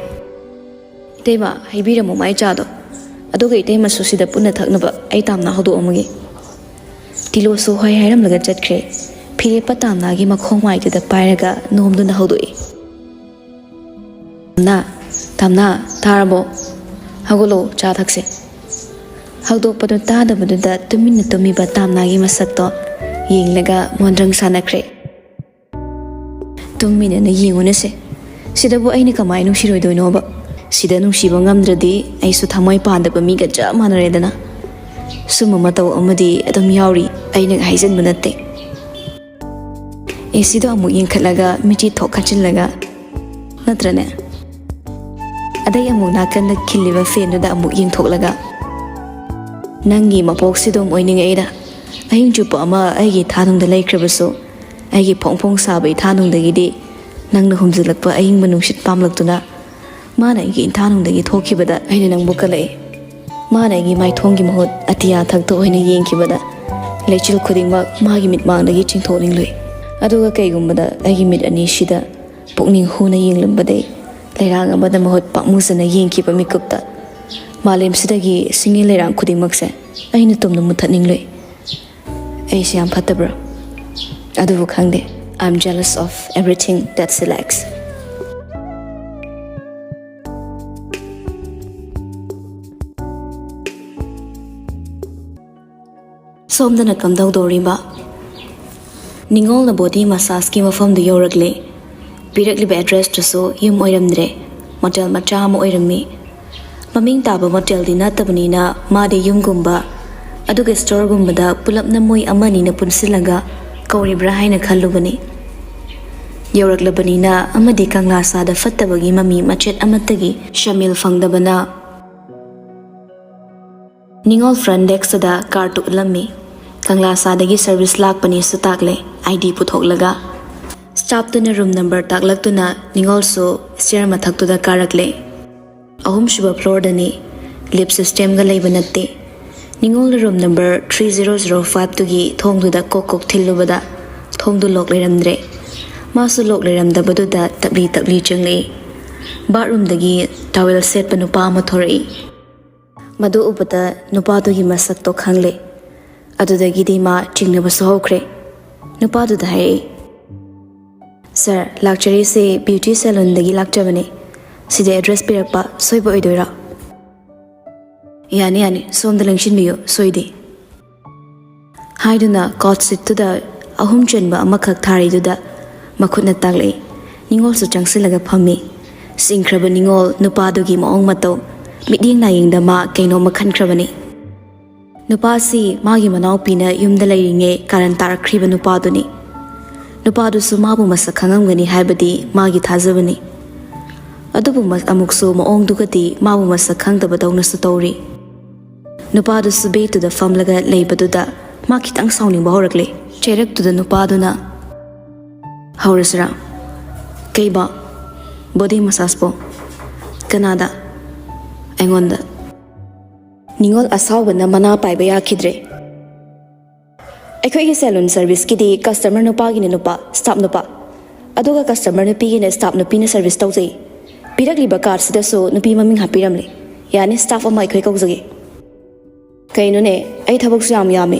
ꯏꯇꯩꯃ ꯍꯩꯕꯤꯔꯝꯃꯣ ꯃꯥꯏ ꯆꯥꯗꯣ ꯑꯗꯨꯒ ꯏꯇꯩꯃꯁꯨ ꯁꯤꯗ ꯄꯨꯟꯅ ꯊꯛꯅꯕ ꯑꯩ ꯇꯥꯝꯅ ꯍꯧꯗꯣꯛꯑꯝꯃꯒꯦ ꯇꯤꯂꯣꯁꯨ ꯍꯣꯏ ꯍꯥꯏꯔꯝꯂꯒ ꯆꯠꯈ꯭ꯔꯦ ꯐꯤꯔꯦꯞꯄ ꯇꯥꯝꯅꯥꯒꯤ ꯃꯈꯣꯡ ꯋꯥꯏꯗꯨꯗ ꯄꯥꯏꯔꯒ ꯅꯣꯝꯗꯨꯅ ꯍꯧꯗꯣꯛꯏ ꯇꯥꯝꯅꯥ ꯇꯥꯔꯕꯣ ꯍꯧꯒꯠꯂꯣ ꯆꯥ ꯊꯛꯁꯦ ꯍꯧꯗꯣꯛꯄꯗꯨ ꯇꯥꯗꯕꯗꯨꯗ ꯇꯨꯃꯤꯟꯅ ꯇꯨꯝꯃꯤꯕ ꯇꯥꯝꯅꯥꯒꯤ ꯃꯁꯛꯇꯣ ꯌꯦꯡꯂꯒ ꯃꯣꯟꯗ꯭ꯔꯪ ꯁꯥꯟꯅꯈ꯭ꯔꯦ ꯇꯨꯝꯃꯤꯅꯦꯅ ꯌꯦꯡꯉꯨꯅꯁꯦ ꯁꯤꯗꯕꯨ ꯑꯩꯅ ꯀꯃꯥꯏꯅ ꯅꯨꯡꯁꯤꯔꯣꯏꯗꯣꯏꯅꯣꯕ ꯁꯤꯗ ꯅꯨꯡꯁꯤꯕ ꯉꯝꯗ꯭ꯔꯗꯤ ꯑꯩꯁꯨ ꯊꯃꯣꯏ ꯄꯥꯟꯗꯕ ꯃꯤꯒ ꯆꯞ ꯃꯥꯟꯅꯔꯦꯗꯅ ꯁꯨꯝꯕ ꯃꯇꯧ ꯑꯃꯗꯤ ꯑꯗꯨꯝ ꯌꯥꯎꯔꯤ ꯑꯩꯅ ꯍꯥꯏꯖꯟꯕ ꯅꯠꯇꯦ ꯑꯦꯁꯤꯗꯣ ꯑꯃꯨꯛ ꯌꯦꯡꯈꯠꯂꯒ ꯃꯤꯆꯤ ꯊꯣꯛ ꯈꯠꯆꯤꯜꯂꯒ ꯅꯠꯇ꯭ꯔꯅꯦ ꯑꯗꯩ ꯑꯃꯨꯛ ꯅꯥꯀꯟꯗ ꯈꯤꯜꯂꯤꯕ ꯐꯦꯟꯗꯨꯗ ꯑꯃꯨꯛ ꯌꯦꯡꯊꯣꯛꯂꯒ ꯅꯪꯒꯤ ꯃꯄꯣꯛꯁꯤꯗꯨꯝ ꯑꯣꯏꯅꯤꯡꯉꯛꯏꯗ ꯑꯍꯤꯡ ꯆꯨꯞꯄ ꯑꯃ ꯑꯩꯒꯤ ꯏꯊꯥꯅꯨꯡꯗ ꯂꯩꯈ꯭ꯔꯕꯁꯨ ꯑꯩꯒꯤ ꯐꯣꯡ ꯐꯣꯡ ꯁꯥꯕ ꯏꯊꯥꯅꯨꯡꯗꯒꯤꯗꯤ ꯅꯪꯅ ꯍꯨꯝꯖꯤꯜꯂꯛꯄ ꯑꯏꯪꯕ ꯅꯨꯡꯁꯤꯠ ꯄꯥꯝꯂꯛꯇꯨꯅ ꯃꯥꯅ ꯑꯩꯒꯤ ꯏꯊꯥꯅꯨꯡꯗꯒꯤ ꯊꯣꯛꯈꯤꯕꯗ ꯑꯩꯅ ꯅꯪꯕꯨ ꯀꯜꯂꯛꯏ ꯃꯥꯅ ꯑꯩꯒꯤ ꯃꯥꯏꯊꯣꯡꯒꯤ ꯃꯍꯨꯠ ꯑꯇꯤꯌꯥ ꯊꯛꯇ ꯑꯣꯏꯅ ꯌꯦꯡꯈꯤꯕꯗ ꯂꯩꯆꯤꯜ ꯈꯨꯗꯤꯡꯃꯛ ꯃꯥꯒꯤ ꯃꯤꯠꯃꯥꯡꯗꯒꯤ ꯆꯤꯡꯊꯣꯛꯅꯤꯡꯂꯨꯏ ꯑꯗꯨꯒ ꯀꯩꯒꯨꯝꯕꯗ ꯑꯩꯒꯤ ꯃꯤꯠ ꯑꯅꯤꯁꯤꯗ ꯄꯨꯛꯅꯤꯡ ꯍꯨꯅ ꯌꯦꯡꯂꯝꯕꯗꯩ ꯂꯩꯔꯥꯡ ꯑꯃꯗ ꯃꯍꯨꯠ ꯄꯥꯛꯃꯨꯖꯅ ꯌꯦꯡꯈꯤꯕ ꯃꯤꯀꯨꯞꯇ ꯃꯥꯂꯦꯝꯁꯤꯗꯒꯤ ꯁꯤꯡꯒꯤ ꯂꯩꯔꯥꯡ ꯈꯨꯗꯤꯡꯃꯛꯁꯦ ꯑꯩꯅ ꯇꯨꯝꯅ ꯃꯨꯠꯊꯠꯅꯤꯡꯂꯨꯏ ꯑꯩꯁꯦ ꯌꯥꯝ ꯐꯠꯇꯕ꯭ꯔꯥ ꯑꯗꯨꯕꯨ ꯈꯪꯗꯦ I'm jealous of everything that she lacks ꯁꯣꯝꯗꯅ ꯀꯝꯗꯧꯗꯧꯔꯤꯕ ꯅꯤꯡꯉꯣꯜꯅ ꯕꯣꯗꯤ ꯃꯁꯥꯖꯀꯤ ꯃꯐꯝꯗꯨ ꯌꯧꯔꯛꯂꯦ ꯄꯤꯔꯛꯂꯤꯕ ꯑꯦꯗ꯭ꯔꯦꯁꯇꯨꯁꯨ ꯌꯨꯝ ꯑꯣꯏꯔꯝꯗ꯭ꯔꯦ ꯃꯣꯇꯦꯜ ꯃꯆꯥ ꯑꯃ ꯑꯣꯏꯔꯝꯃꯤ ꯃꯃꯤꯡ ꯇꯥꯕ ꯃꯣꯇꯦꯜꯗꯤ ꯅꯠꯇꯕꯅꯤꯅ ꯃꯥꯗꯤ ꯌꯨꯝꯒꯨꯝꯕ ꯑꯗꯨꯒ ꯁ꯭ꯇꯣꯔꯒꯨꯝꯕꯗ ꯄꯨꯂꯞꯅ ꯃꯣꯏ ꯑꯃꯅꯤꯅ ꯄꯨꯟꯁꯤꯜꯂꯒ ꯀꯧꯔꯤꯕ꯭ꯔꯥ ꯍꯥꯏꯅ ꯈꯜꯂꯨꯕꯅꯤ ꯌꯧꯔꯛꯂꯕꯅꯤꯅ ꯑꯃꯗꯤ ꯀꯪꯂꯥꯁꯥꯗ ꯐꯠꯇꯕꯒꯤ ꯃꯃꯤ ꯃꯆꯦꯠ ꯑꯃꯠꯇꯒꯤ ꯁꯃꯤꯜ ꯐꯪꯗꯕꯅ ꯅꯤꯡꯉꯣꯜ ꯐ꯭ꯔꯟꯠ ꯗꯦꯛꯁꯇꯨꯗ ꯀꯥꯔꯠꯇꯨ ꯎꯠꯂꯝꯃꯤ ꯀꯪꯂꯥꯁꯥꯗꯒꯤ ꯁꯔꯚꯤꯁ ꯂꯥꯛꯄꯅꯤꯁꯨ ꯇꯥꯛꯂꯦ ID ꯄꯨꯊꯣꯛꯂꯒ ꯁ꯭ꯇꯥꯐꯇꯨꯅ ꯔꯨꯝ ꯅꯝꯕꯔ ꯇꯥꯛꯂꯛꯇꯨꯅ ꯅꯤꯡꯉꯣꯜꯁꯨ ꯁ꯭ꯇꯦꯌꯔ ꯃꯊꯛꯇꯨꯗ ꯀꯥꯔꯛꯂꯦ 3ꯁꯨꯕ ꯐ꯭ꯂꯣꯔꯗꯅꯤ ꯂꯤꯐ ꯁꯤꯁꯇꯦꯝꯒ ꯂꯩꯕ ꯅꯠꯇꯦ ꯅꯤꯡꯉꯣꯜꯅ ꯔꯨꯝ ꯅꯝꯕꯔ 3005ꯇꯨꯒꯤ ꯊꯣꯡꯗꯨꯗ ꯀꯣꯛ ꯊꯤꯜꯂꯨꯕꯗ ꯊꯣꯡꯗꯨ ꯂꯣꯛ ꯂꯩꯔꯝꯗ꯭ꯔꯦ ꯃꯥꯁꯨ ꯂꯣꯛ ꯂꯩꯔꯝꯗꯕꯗꯨꯗ ꯇꯞꯂꯤ ꯇꯞꯂꯤ ꯆꯪꯂꯛꯏ ꯕꯥꯠꯔꯨꯝꯗꯒꯤ ꯇꯥꯋꯦꯜ ꯁꯦꯠꯄ ꯅꯨꯄꯥ ꯑꯃ ꯊꯣꯔꯛꯏ ꯃꯗꯨ ꯎꯕꯗ ꯅꯨꯄꯥꯗꯨꯒꯤ ꯃꯁꯛꯇꯣ ꯈꯪꯂꯦ ꯑꯗꯨꯗꯒꯤꯗꯤ ꯃꯥ ꯆꯤꯡꯅꯕꯁꯨ ꯍꯧꯈ꯭ꯔꯦ ꯅꯨꯄꯥꯗꯨꯗ ꯍꯥꯏꯔꯛꯏ ꯁꯔ ꯂꯥꯛꯆꯔꯤꯁꯦ ꯕ꯭ꯌꯨꯇꯤ ꯁꯦꯂꯨꯟꯗꯒꯤ ꯂꯥꯛꯆꯕꯅꯦ ꯁꯤꯗ ꯑꯦꯗ꯭ꯔꯦꯁ ꯄꯤꯔꯛꯄ ꯁꯣꯏꯕ ꯑꯣꯏꯗꯣꯏꯔꯥ ꯌꯥꯅꯤ ꯌꯥꯅꯤ ꯁꯣꯝꯗ ꯂꯦꯡꯁꯤꯟꯕꯤꯌꯨ ꯁꯣꯏꯗꯦ ꯍꯥꯏꯗꯨꯅ ꯀꯣꯠ ꯁꯤꯠꯇꯨꯗ 3 ꯆꯟꯕ ꯑꯃꯈꯛ ꯊꯥꯔꯤꯗꯨꯗ ꯃꯈꯨꯠꯅ ꯇꯥꯛꯂꯛꯏ ꯅꯤꯡꯉꯣꯜꯁꯨ ꯆꯪꯁꯤꯜꯂꯒ ꯐꯝꯃꯤ ꯁꯤꯡꯈ꯭ꯔꯕ ꯅꯤꯡꯉꯣꯜ ꯅꯨꯄꯥꯗꯨꯒꯤ ꯃꯑꯣꯡ ꯃꯇꯧ ꯃꯤꯠꯌꯦꯡ ꯅꯥꯌꯦꯡꯗ ꯃꯥ ꯀꯩꯅꯣꯝꯃ ꯈꯟꯈ꯭ꯔꯕꯅꯤ ꯅꯨꯄꯥꯁꯤ ꯃꯥꯒꯤ ꯃꯅꯥꯎꯄꯤꯅ ꯌꯨꯝꯗ ꯂꯩꯔꯤꯉꯩ ꯀꯥꯔꯟ ꯇꯥꯔꯛꯈ꯭ꯔꯤꯕ ꯅꯨꯄꯥꯗꯨꯅꯤ ꯅꯨꯄꯥꯗꯨꯁꯨ ꯃꯥꯕꯨ ꯃꯁꯛ ꯈꯪꯉꯝꯒꯅꯤ ꯍꯥꯏꯕꯗꯤ ꯃꯥꯒꯤ ꯊꯥꯖꯕꯅꯤ ꯑꯗꯨꯕꯨ ꯑꯃꯨꯛꯁꯨ ꯃꯑꯣꯡꯗꯨꯒꯗꯤ ꯃꯥꯕꯨ ꯃꯁꯛ ꯈꯪꯗꯕꯗꯧꯅꯁꯨ ꯇꯧꯔꯤ ꯅꯨꯄꯥꯗꯨꯁꯨ ꯕꯦꯠꯇꯨꯗ ꯐꯝꯂꯒ ꯂꯩꯕꯗꯨꯗ ꯃꯥ ꯈꯤꯇꯪ ꯁꯥꯎꯅꯤꯡꯕ ꯍꯧꯔꯛꯂꯦ ꯆꯩꯔꯛꯇꯨꯗ ꯅꯨꯄꯥꯗꯨꯅ ꯍꯧꯔꯁꯤꯔꯥ ꯀꯩꯕ ꯕꯣꯗꯤ ꯃꯁꯥꯖꯄꯣ ꯀꯅꯥꯗ ꯑꯩꯉꯣꯟꯗ ꯅꯤꯡꯉꯣꯜ ꯑꯁꯥꯎꯕꯅ ꯃꯅꯥ ꯄꯥꯏꯕ ꯌꯥꯈꯤꯗ꯭ꯔꯦ ꯑꯩꯈꯣꯏꯒꯤ ꯁꯦꯂꯨꯟ ꯁꯔꯚꯤꯁꯀꯤꯗꯤ ꯀꯁꯇꯃꯔ ꯅꯨꯄꯥꯒꯤꯅ ꯅꯨꯄꯥ ꯁ꯭ꯇꯥꯐ ꯅꯨꯄꯥ ꯑꯗꯨꯒ ꯀꯁꯇꯃꯔ ꯅꯨꯄꯤꯒꯤꯅ ꯁ꯭ꯇꯥꯐ ꯅꯨꯄꯤꯅ ꯁꯔꯚꯤꯁ ꯇꯧꯖꯩ ꯄꯤꯔꯛꯂꯤꯕ ꯀꯥꯔꯠꯁꯤꯗꯁꯨ ꯅꯨꯄꯤ ꯃꯃꯤꯡ ꯍꯥꯞꯄꯤꯔꯝꯂꯦ ꯌꯥꯅꯤ ꯁ꯭ꯇꯥꯐ ꯑꯃ ꯑꯩꯈꯣꯏ ꯀꯧꯖꯒꯦ ꯀꯩꯅꯣꯅꯦ ꯑꯩ ꯊꯕꯛꯁꯨ ꯌꯥꯝ ꯌꯥꯝꯃꯤ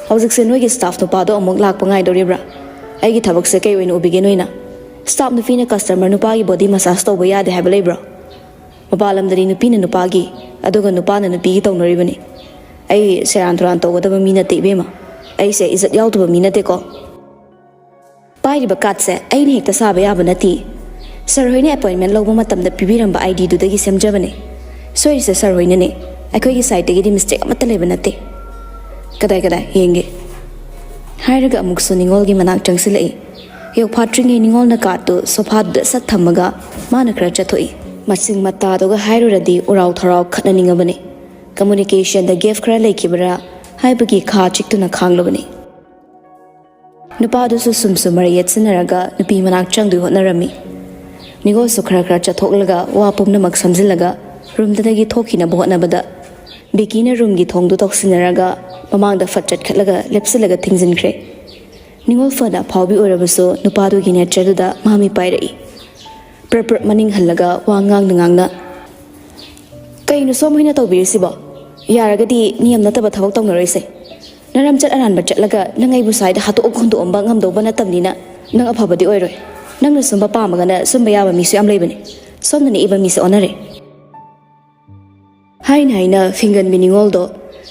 ꯍꯧꯖꯤꯛꯁꯦ ꯅꯣꯏꯒꯤ ꯁ꯭ꯇꯥꯐ ꯅꯨꯄꯥꯗꯣ ꯑꯃꯨꯛ ꯂꯥꯛꯄ ꯉꯥꯏꯗꯧꯔꯤꯕ꯭ꯔꯥ ꯑꯩꯒꯤ ꯊꯕꯛꯁꯦ ꯀꯩ ꯑꯣꯏꯅ ꯎꯕꯤꯒꯦ ꯅꯣꯏꯅ ꯁ꯭ꯇꯥꯐ ꯅꯨꯄꯤꯅ ꯀꯁꯇꯃꯔ ꯅꯨꯄꯥꯒꯤ ꯕꯣꯗꯤ ꯃꯁꯥꯖ ꯇꯧꯕ ꯌꯥꯗꯦ ꯍꯥꯏꯕ ꯂꯩꯕ꯭ꯔꯣ ꯃꯄꯥꯟ ꯂꯝꯗꯗꯤ ꯅꯨꯄꯤꯅ ꯅꯨꯄꯥꯒꯤ ꯑꯗꯨꯒ ꯅꯨꯄꯥꯅ ꯅꯨꯄꯤꯒꯤ ꯇꯧꯅꯔꯤꯕꯅꯤ ꯑꯩ ꯁꯦꯔꯥꯟ ꯇꯨꯔꯥꯟ ꯇꯧꯒꯗꯕ ꯃꯤ ꯅꯠꯇꯦ ꯏꯕꯦꯝꯃ ꯑꯩꯁꯦ ꯏꯖꯠ ꯌꯥꯎꯗꯕ ꯃꯤ ꯅꯠꯇꯦꯀꯣ ꯄꯥꯏꯔꯤꯕ ꯀꯥꯔꯠꯁꯦ ꯑꯩꯅ ꯍꯦꯛꯇ ꯁꯥꯕ ꯌꯥꯕ ꯅꯠꯇꯦ ꯁꯔ ꯍꯣꯏꯅ ꯑꯦꯄꯣꯏꯟꯃꯦꯟ ꯂꯧꯕ ꯃꯇꯝꯗ ꯄꯤꯕꯤꯔꯝꯕ IDꯗꯨꯗꯒꯤ ꯁꯦꯝꯖꯕꯅꯦ ꯁꯣꯏꯔꯤꯁꯦ ꯁꯔ ꯍꯣꯏꯅꯅꯦ ꯑꯩꯈꯣꯏꯒꯤ ꯁꯥꯏꯠꯇꯒꯤꯗꯤ ꯃꯤꯁꯇꯦꯛ ꯑꯃꯠꯇ ꯂꯩꯕ ꯅꯠꯇꯦ ꯀꯗꯥꯏ ꯌꯦꯡꯒꯦ ꯍꯥꯏꯔꯒ ꯑꯃꯨꯛꯁꯨ ꯅꯤꯡꯉꯣꯜꯒꯤ ꯃꯅꯥꯛ ꯆꯪꯁꯤꯜꯂꯛꯏ ꯌꯧꯐꯥꯠꯇ꯭ꯔꯤꯉꯩ ꯅꯤꯡꯉꯣꯜꯅ ꯀꯥꯔꯠꯇꯨ ꯁꯣꯐꯥꯗꯨꯗ ꯁꯠ ꯊꯝꯃꯒ ꯃꯥꯅ ꯈꯔ ꯆꯠꯊꯣꯛꯏ ꯃꯁꯤꯡ ꯃꯇꯥꯗꯨꯒ ꯍꯥꯏꯔꯨꯔꯗꯤ ꯎꯔꯥꯎ ꯊꯔꯥꯎ ꯈꯠꯅꯅꯤꯡꯉꯕꯅꯤ ꯀꯝꯃꯨꯅꯤꯀꯦꯁꯟꯗ ꯒꯦꯞ ꯈꯔ ꯂꯩꯈꯤꯕ꯭ꯔꯥ ꯍꯥꯏꯕꯒꯤ ꯈꯥ ꯆꯤꯛꯇꯨꯅ ꯈꯥꯡꯂꯕꯅꯤ ꯅꯨꯄꯥꯗꯨꯁꯨ ꯁꯨꯝ ꯃꯔꯩ ꯌꯦꯠꯁꯤꯟꯅꯔꯒ ꯅꯨꯄꯤ ꯃꯅꯥꯛ ꯆꯪꯗꯣꯏ ꯍꯣꯠꯅꯔꯝꯃꯤ Ningolsu khara chathoklaga wa pumnamak samjillaga roomdagi thokhinaba hotnabada Bikina roomgi thongdu toksinaraga mamangda fatchat khatlaga lepsilaga thingzinkhre Ningol fada phawbi orabaso nupadu gi nature mami pairai Prapra maning hallaga wa ngang Kainu somhina tawbirisiba yaragadi niyam nataba thawak tawnaroise Naram chat aranba chatlaga nangai bu side hatu okhondu omba ngamdoba natamnina nang aphabadi oiroi Nangna sumba pamagana sumba yaba misu am leibani somnani iba misu onare Haina haina fingan miningoldo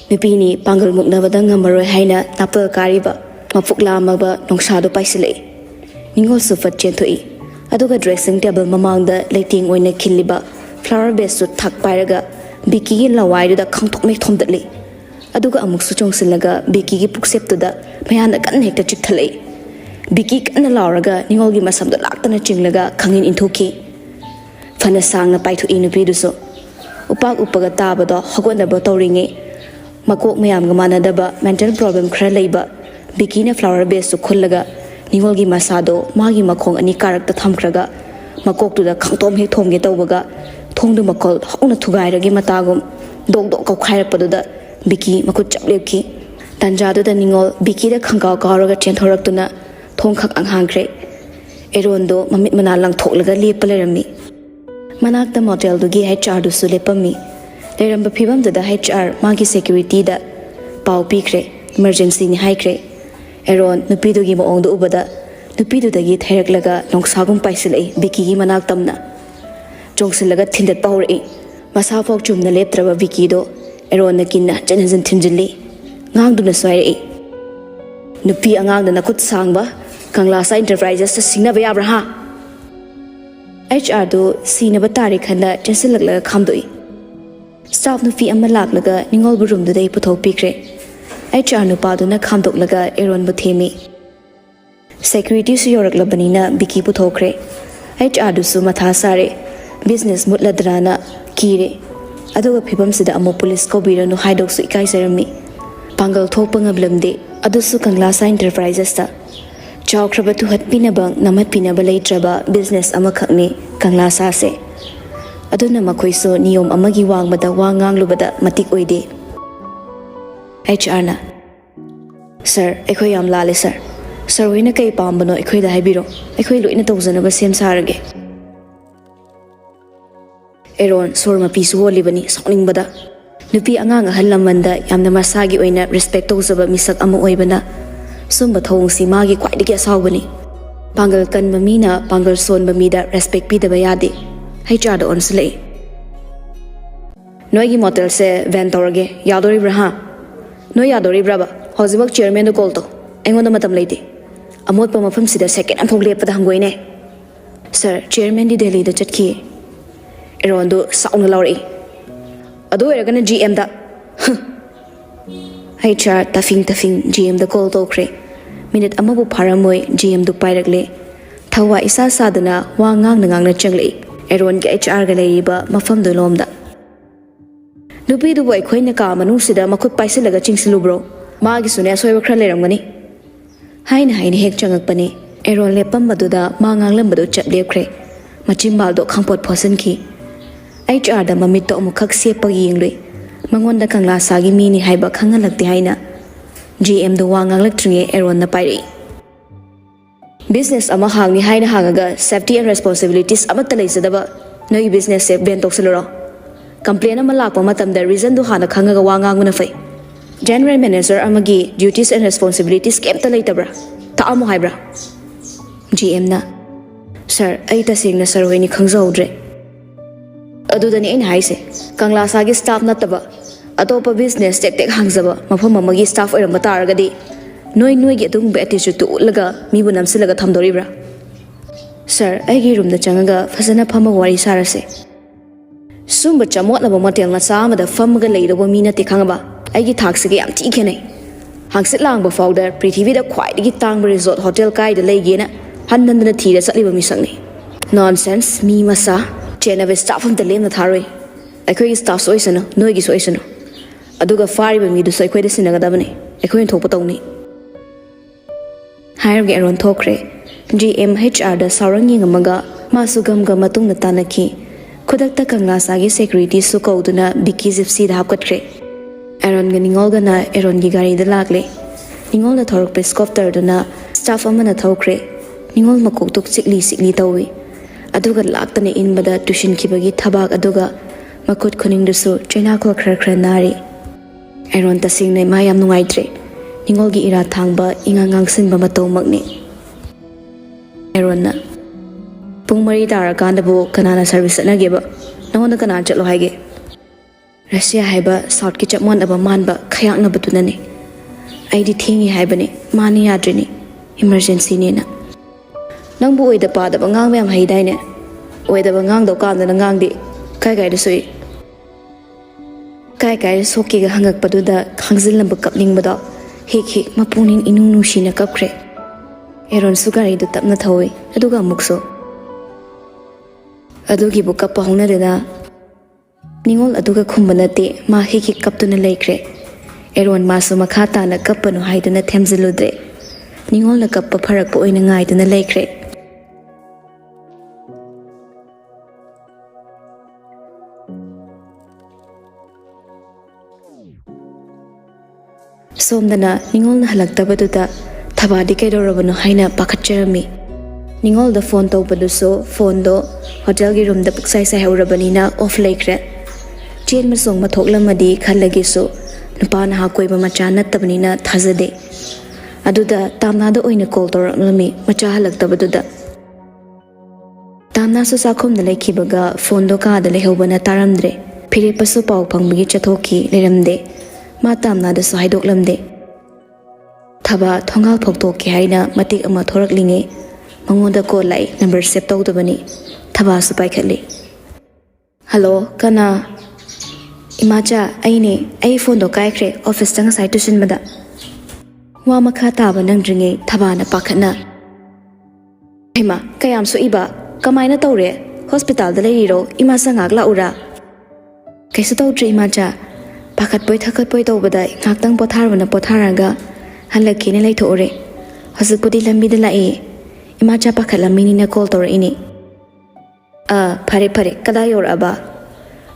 nupini pangal muknabada ngamaroi haina napal kariba mapukla amaba nongsado paisile Ningol sufat chenthoi aduga dressing table mamangda lighting oina khilliba flower vase su thak pairaga Biki gi lawai da khangthok me thomdatli aduga amuk su chongsilaga Biki gi pukseptuda mayana kan hekta chikthale Biki kana lauraga Ningol gi masamda laktana chinglaga khangin inthoki fana sangna paithu inupi duso upak upaga tabada hogwanaba tawringe makok mayam ga manadaba mental problem khra leiba Biki na flower vase su khullaga Ningol gi masado magi makhong ani karakta thamkraga makok tu da khangtom he thomge tawbaga thongdu makol hongna thugairagi matagum dog ko khairakpaduda Biki makut chaplepki tanjadu da Ningol Biki da khangkaw kawraga chenthораktuna thongkhak anghangkre erondo mamit mana lang thoklaga lepalerami manakta motel dugi HR du sulepami leramba phibam da HR magi security da pau pikre emergency ni haikre eron nupidu gi maongdu ubada nupidu dagi thairaklaga nongsagum paisilai Biki gi manaktamna chongsilaga thindat pawri masa phok chumna leptraba Biki do eron nakinna chanjin thinjili ngangduna soire nupi angangda nakut sangba Kanglasa Enterprises sa singnaba yabra ha HR do sinaba tarik khanda chansilaglaga khamdoi staff nupi amma laklaga Ningol bu room dai puthok pikre HR nupaduna khamdoklaga eron bu themi security su yoraklabanina Biki puthokre HR du su matha sare business mutladrana kire aduga phibam sida amo police ko biranu haidok su ikai serami pangal thokpa ngablamde adusu Kanglasa Enterprises ta chawkraba tu hatpinaba namatpinaba leitraba business amakhakni Kanglasa se aduna makhoiso niyom amagi wangbada wanganglubada matik oide HR na Sir ekhoy yam lale sir hoina kai pambano ekhoy da haibiro ekhoy loina tawjanaba sem sarage Eron sorma pisu holibani sokningbada nupi angang halamanda yamna masagi oina respect tawjaba misak ama oibana sumba thongsi magi kwaidigi asawbani pangal kan mamina pangal son mamida respect pidaba yade HR da onslei Noigi motel se van tawrage yadori braha no yadori braba hozibak chairman do call to engonda matam leite amot pa mafam sida second am thogle pada hangoine sir chairman di Delhi da chatki erondo sauna lawri adu eragana GM da HR tafing GM da call to kre minute amabu pharamoi GM du pairakle thawa isa sadana wa ngang na changle eron ge HR ga leiba mafam do lomda nupi du boy khoina ka manu sida makhut paisilaga chingsilu bro magi sune soiba khra leramgani haina hek changakpani eron lepam maduda ma nganglambadu chatlepkhre machimbal do khangpot phosanki HR da mamit to amukhak sepa yinglui mangonda Kanglasa gi mini haiba khangalakti haina GM do wanganglakthringe eron na pairi business ama hangni haina hangaga safety and responsibilities amata leisadaba noi business se ben toksiloro complain ama lakpa matamda reason do hana khangaga wanganguna fai general manager amagi duties and responsibilities kemta leitabra ta amo haibra GM na sir ai ta singna sir hoini khangjaudre adudani ain haise Kanglasa gi staff nataba atopa business tek hangjaba mafam amagi staff oiramba taragadi noi gi adung be attitude to ulaga mibu namsilaga thamdoribra sir ai gi room da changaga fazana phama wari sarase sumba chamot laba motel na sama da famga leidoba mina te khangaba ai gi thaksige yam ti khenai hangsit langba fawda prithvi da khwai gi tangba resort hotel kai da leigena hannandana thira satliba misangni nonsense mi masa chena be staff am da lem na tharoi akhoi staff soisana noi gi soisana aduga fariba mi du sai khoi da sinaga dabani akhoi thokpa tawni hair ge aron thokre GM HR da saurang yingamaga masu gam gam matung na tanaki khudakta kanglasa gi security su kauduna biki gypsy da hapkatre Aaron ga ningol ga na Aaron gi gari da lagle ningol na thorok pe scooter duna staff amana thokre ningol makok tuk sikli tawi aduga laktane inbada tuition kibagi thabak aduga makut khoning dusu china ko khra nari Aaron ta singne ma yam nungaitre ningol gi ira thangba ingangang sin ba mato makni Aaron na pung mari dara kanda bu kanana service na geba nangona kana chalo haige Russia haiba south ki chapmon aba manba khayak na batuna ne aidi thingi haibane mani yadrini emergency ne na nangbu oida pa da bangang mem haidai ne oida bangang do kan na ngang di kai da sui kai soki ga hangak padu da khangjil lamb kapning bada hik mapunin inung nushi na kapkre Aaron sugari du tapna thawi aduga mukso adugi bu kappa hongna dena ningol aduga khumbanate ma hik kaptuna laikre Aaron masu makha ta na kappanu haiduna themziludre ningol na kappa pharak po oina ngai duna laikre somdana ningol na halaktabaduda thabadi kaidorabano haina pakhatcherami ningol da phone to paduso phone do hotel gi room da puksai sai haurabani na off laikre chen masong mathoklamadi khallagi so nupa na ha koiba macha nattabani na thazade aduda tamna da oina call toramlami macha halaktabaduda tamna so sakhom da laikhibaga phone do ka da lehobana taramdre phire pasu pau phangbagi chathoki leramde ma tamna da so haidoklamde thaba thongal phoktoki haina matik ama thoraklinge mangoda ko lai number save tawdabani thaba su paikhatli hello kana imacha aine ai phone do kaikre office tang sai tuition mada wa makha taba nangdringe thaba na pakhatna aima kayam su iba kamaina tawre hospital da leiro ima sangak la ura kaisu tawdre imacha pakhat poi thakhat poi tawbada ngaktang potharwana potharaga halakine laithore hasupudi lambi da lai imacha pakhalamini na call tor ini phare kada yor aba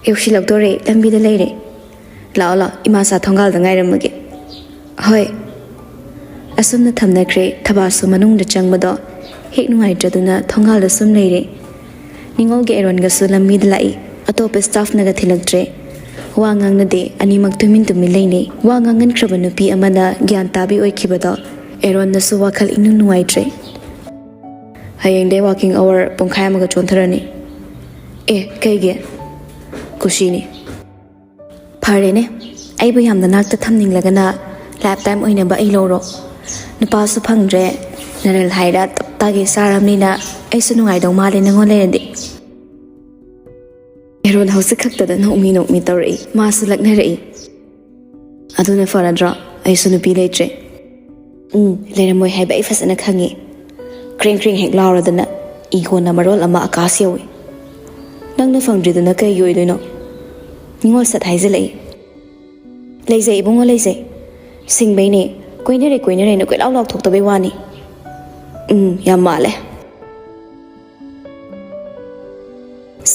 yoshilak dore lambi da leire la imasa thongal da ngairamage hoi asumna thamnakre thabasu manung da changmado hek nungai jaduna thongal da sum leire ningol ge Aaron ga su lambi da lai atop staff naga thilaktre wa ngang de animak tumin leine wa ngangan khrabanu pi amana gyan tabi oikhibada Aaron na su wakhal inu nuaitre hayeng day walking hour pongkhai amaga chontharani kaige kushini phare ne ai bu yamna nakta thamning lagana lifetime oina ba ai loro nupa su phangre naral haira tapta ge saramni na ai su nungai dong male nangon lerandi Aaron hausa khakta da nokmi tawri ma su lakna rei aduna faradra ai su nupi leitre leramoi haiba ai fasana khangi kring hek lauradana ego na marol ama akasyawi nangna fangdridana kay yoidoino ningol sat haizalai leizai ibungo leizai singbaine koinare na koi law thoktabe wani yam male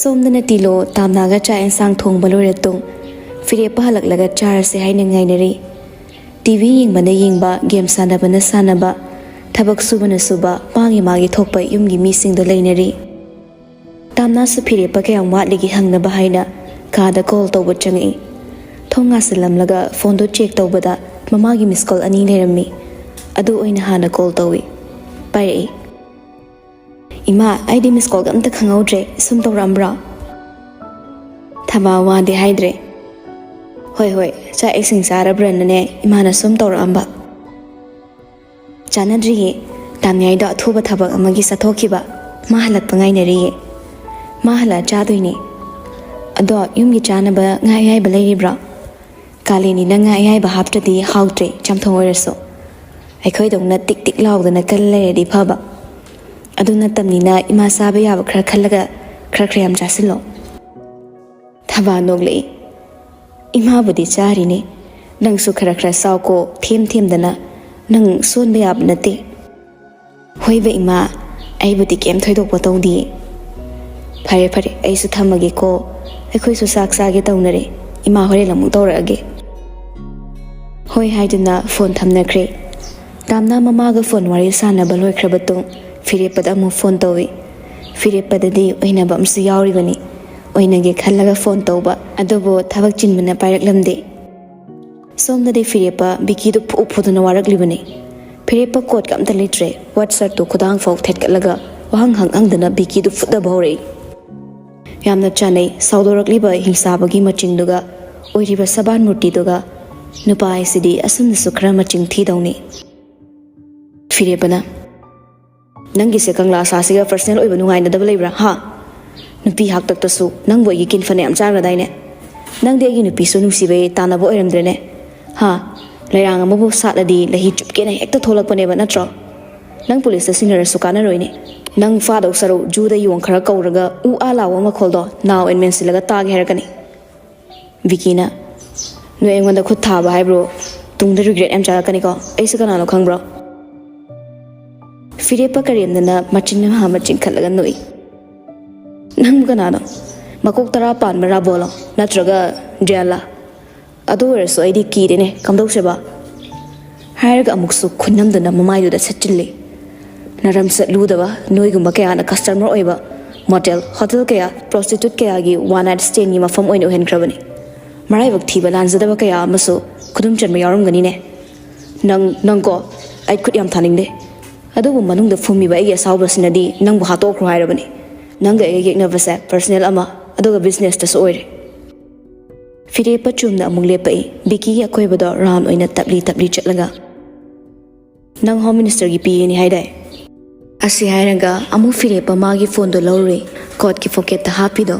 somdana tilo tamnaga cha ensang thong balore tung fire pahalak laga char se haina ngainari TV yingba game sanaba thabak subana suba magi thokpa yumgi mising do leinari tamna su phire pa kayam watligi hangna bahaina kada call to bachangi thonga salam laga phone do check tawbada mamagi miss call ani lerami adu oina hana call tawi pai ima id miss call gamta khangaudre sum tawrambra thaba wa de haidre hoi cha exing sara brand ne imana sum tawramba chanadri tamyai do thuba thabak amagi sathokiba mahalak pangai nari mahala chadoini ado yumgi chanaba ngai balai kalini na ngai ba haptadi hautre chamthong oiraso aikhoi dongna tik laudana kalleri phaba aduna tamnina ima saba yaba khra khallaga khra yam jasilo thaba noglei ima budi charine nangsu khra sauko them dana nang son ba yab nate hoiba ima ai budi kem thoidok patongdi ꯐꯔꯦ ꯐꯔꯦ ꯑꯩꯁꯨ ꯊꯝꯃꯒꯦꯀꯣ ꯑꯩꯈꯣꯏꯁꯨ ꯆꯥꯛ ꯆꯥꯒꯦ ꯇꯧꯅꯔꯦ ꯏꯃꯥ ꯍꯣꯔꯦꯟ ꯑꯃꯨꯛ ꯇꯧꯔꯛꯑꯒꯦ ꯍꯣꯏ ꯍꯥꯏꯗꯨꯅ ꯐꯣꯟ ꯊꯝꯅꯈ꯭ꯔꯦ ꯇꯥꯝꯅ ꯃꯃꯥꯒ ꯐꯣꯟ ꯋꯥꯔꯤ ꯁꯥꯟꯅꯕ ꯂꯣꯏꯈ꯭ꯔꯕ ꯃꯇꯨꯡ ꯐꯤꯔꯦꯞꯄꯗ ꯑꯃꯨꯛ ꯐꯣꯟ ꯇꯧꯏ ꯐꯤꯔꯦꯞꯄꯗꯗꯤ ꯑꯣꯏꯅꯕ ꯑꯃꯁꯨ ꯌꯥꯎꯔꯤꯕꯅꯤ ꯑꯣꯏꯅꯒꯦ ꯈꯜꯂꯒ ꯐꯣꯟ ꯇꯧꯕ ꯑꯗꯨꯕꯨ ꯊꯕꯛ ꯆꯤꯟꯕꯅ ꯄꯥꯏꯔꯛꯂꯝꯗꯦ ꯁꯣꯝꯗꯗꯤ ꯐꯤꯔꯦꯞꯄ ꯕꯤꯀꯤꯗꯨ ꯐꯨꯗꯨꯅ ꯋꯥꯔꯛꯂꯤꯕꯅꯤ ꯐꯤꯔꯦꯞꯄ ꯀꯣꯠꯀ ꯑꯝꯇ ꯂꯩꯇ꯭ꯔꯦ ꯋꯥꯠꯁꯔꯠꯇꯨ ꯈꯨꯗꯥꯡ ꯐꯥꯎ ꯊꯦꯠꯀꯠꯂꯒ ꯋꯥꯍꯪ ꯍꯪꯗꯅ ꯕꯤꯀꯤꯗꯨ ꯐꯨꯠꯅꯕ ꯍꯧꯔꯛꯏ ꯌꯥꯝꯅ ꯆꯥꯅꯩ ꯁꯥꯎꯗꯣꯔꯛꯂꯤꯕ ꯍꯤꯡꯁꯥꯕꯒꯤ ꯃꯆꯤꯡꯗꯨꯒ ꯑꯣꯏꯔꯤꯕ ꯁꯕꯥꯟ ꯃꯨꯔꯇꯤꯗꯨꯒ ꯅꯨꯄꯥ ꯍꯥꯏꯁꯤꯗꯤ ꯑꯁꯨꯝꯅꯁꯨ ꯈꯔ ꯃꯆꯤꯡ ꯊꯤꯗꯧꯅꯤ ꯐꯤꯔꯦꯞꯄꯅ ꯅꯪꯒꯤꯁꯦ ꯀꯪꯂꯥ ꯑꯁꯥꯁꯤꯒ ꯄꯔꯁꯅꯦꯜ ꯑꯣꯏꯕ ꯅꯨꯡꯉꯥꯏꯅꯗꯕ ꯂꯩꯕ꯭ꯔꯥ ꯍꯥ ꯅꯨꯄꯤ ꯍꯥꯛꯇꯛꯇꯁꯨ ꯅꯪꯕꯨ ꯑꯩꯒꯤ ꯀꯤꯟ ꯐꯅ ꯌꯥꯝ ꯆꯥꯈ꯭ꯔꯗꯥꯏꯅꯦ ꯅꯪꯗꯤ ꯑꯩꯒꯤ ꯅꯨꯄꯤꯁꯨ ꯅꯨꯡꯁꯤꯕꯩ ꯇꯥꯟꯅꯕ ꯑꯣꯏꯔꯝꯗ꯭ꯔꯦꯅꯦ ꯍꯥ ꯂꯩꯔꯥꯡ ꯑꯃꯕꯨ ꯁꯥꯠꯂꯗꯤ ꯂꯩꯍꯤ ꯆꯨꯞꯀꯦꯅ ꯍꯦꯛꯇ ꯊꯣꯛꯂꯛꯄꯅꯦꯕ ꯅꯠꯇ꯭ꯔꯣ ꯅꯪ ꯄꯨꯂꯤꯁꯇ ꯁꯤꯟꯅꯔꯁꯨ ꯀꯥꯟꯅꯔꯣꯏꯅꯦ ꯅꯪ ꯐꯥꯗꯧ ꯁꯔꯨꯛ ꯖꯨꯗ ꯌꯣꯡ ꯈꯔ ꯀꯧꯔꯒ ꯎ ꯑꯥ ꯂꯥꯎꯕ ꯃꯈꯣꯜꯗꯣ ꯅꯥꯎ ꯑꯣꯏꯅ ꯃꯦꯟꯁꯤꯜꯂꯒ ꯇꯥꯒꯦ ꯍꯥꯏꯔꯛꯀꯅꯤ ꯕꯤꯀꯤꯅ ꯅꯣꯏ ꯑꯩꯉꯣꯟꯗ ꯈꯨꯠ ꯊꯥꯕ ꯍꯥꯏꯕ꯭ꯔꯣ ꯇꯨꯡꯗ ꯔꯤꯒ꯭ꯔꯦꯠ ꯌꯥꯝ ꯆꯥꯔꯛꯀꯅꯤꯀꯣ ꯑꯩꯁꯦ ꯀꯅꯥꯅꯣ ꯈꯪꯕ꯭ꯔꯣ ꯐꯤꯔꯦꯞꯄ ꯀꯔꯦꯝꯅꯅ ꯃꯆꯤꯟ ꯑꯃ ꯆꯤꯡꯈꯠꯂꯒ ꯅꯣꯛꯏ ꯅꯪꯕꯨ ꯀꯅꯥꯅꯣ ꯃꯀꯣꯛ 10 ꯄꯥꯟꯕ ꯔꯥꯕꯣꯂꯣ ꯅꯠꯇ꯭ꯔꯒ ꯖꯦꯜꯂꯥ ꯑꯗꯨ ꯑꯣꯏꯔꯁꯨ ꯑꯩꯗꯤ ꯀꯤꯔꯦꯅꯦ ꯀꯝꯗꯧꯁꯦꯕ ꯍꯥꯏꯔꯒ ꯑꯃꯨꯛꯁꯨ ꯈꯨꯟꯅꯝꯗꯨꯅ ꯃꯃꯥꯏꯗꯨꯗ ꯁꯠꯆꯤꯜꯂꯤ ꯅꯔꯝ ꯆꯠꯂꯨꯗꯕ ꯅꯣꯏꯒꯨꯝꯕ ꯀꯌꯥꯅ ꯀꯁꯇꯃꯔ ꯑꯣꯏꯕ ꯃꯣꯇꯦꯜ ꯍꯣꯇꯦꯜ ꯀꯌꯥ ꯄ꯭ꯔꯣꯁꯇꯤꯇ꯭ꯌꯨꯠ ꯀꯌꯥꯒꯤ ꯋꯥꯟ ꯅꯥꯏꯠ ꯁ꯭ꯇꯦꯟꯒꯤ ꯃꯐꯝ ꯑꯣꯏꯅ ꯑꯣꯏꯍꯟꯈ꯭ꯔꯕꯅꯤ ꯃꯔꯥꯏꯕꯛ ꯊꯤꯕ ꯂꯥꯟꯖꯗꯕ ꯀꯌా ꯑꯃꯁꯨ ꯈꯨꯗꯨꯝ ꯆꯟꯕ ꯌꯥꯎꯔꯝꯒꯅꯤꯅꯦ ꯅꯪꯀꯣ ꯑꯩ ꯈꯨꯠ ꯌꯥꯝ ꯊꯥꯅꯤꯡꯗꯦ ꯑꯗꯨꯕꯨ ꯃꯅꯨꯡꯗ ꯐꯨꯝꯃꯤꯕ ꯑꯩꯒꯤ ꯑꯁꯥꯎꯕꯁꯤꯅꯗꯤ ꯅꯪꯕꯨ ꯍꯥꯠꯇꯣꯛꯈ꯭ꯔꯣ ꯍꯥꯏꯔꯕꯅꯤ ꯅꯪꯒ ꯑꯩꯒ ꯌꯦꯛꯅꯕꯁꯦ ꯄꯔꯁꯅꯦꯜ ꯑꯃ ꯑꯗꯨꯒ ꯕꯤꯖꯤꯅꯦꯁꯇꯁꯨ ꯑꯣꯏꯔꯦ ꯐꯤꯔꯦꯞꯄ ꯆꯨꯝꯅ ꯑꯃꯨꯛ ꯂꯦꯞꯄꯛꯏ ꯕꯤꯀꯤꯒꯤ ꯑꯀꯣꯏꯕꯗꯣ ꯔꯥꯎꯟ ꯑꯣꯏꯅ ꯇꯞꯂꯤ ꯆꯠꯂꯒ ꯅꯪ ꯍꯣꯝ ꯃꯤꯅꯤꯁꯇꯔꯒꯤ ꯄꯤꯌꯦꯅꯤ ꯍꯥꯏꯗꯥꯏ ꯑꯁꯤ ꯍꯥꯏꯔꯒ ꯑꯃꯨꯛ ꯐꯤꯔꯦꯞꯄ ꯃꯥꯒꯤ ꯐꯣꯟꯗꯣ ꯂꯧꯔꯨꯏ ꯀꯣꯠꯀꯤ ꯄꯣꯀꯦꯠꯇ ꯍꯥꯞꯄꯤꯗꯣ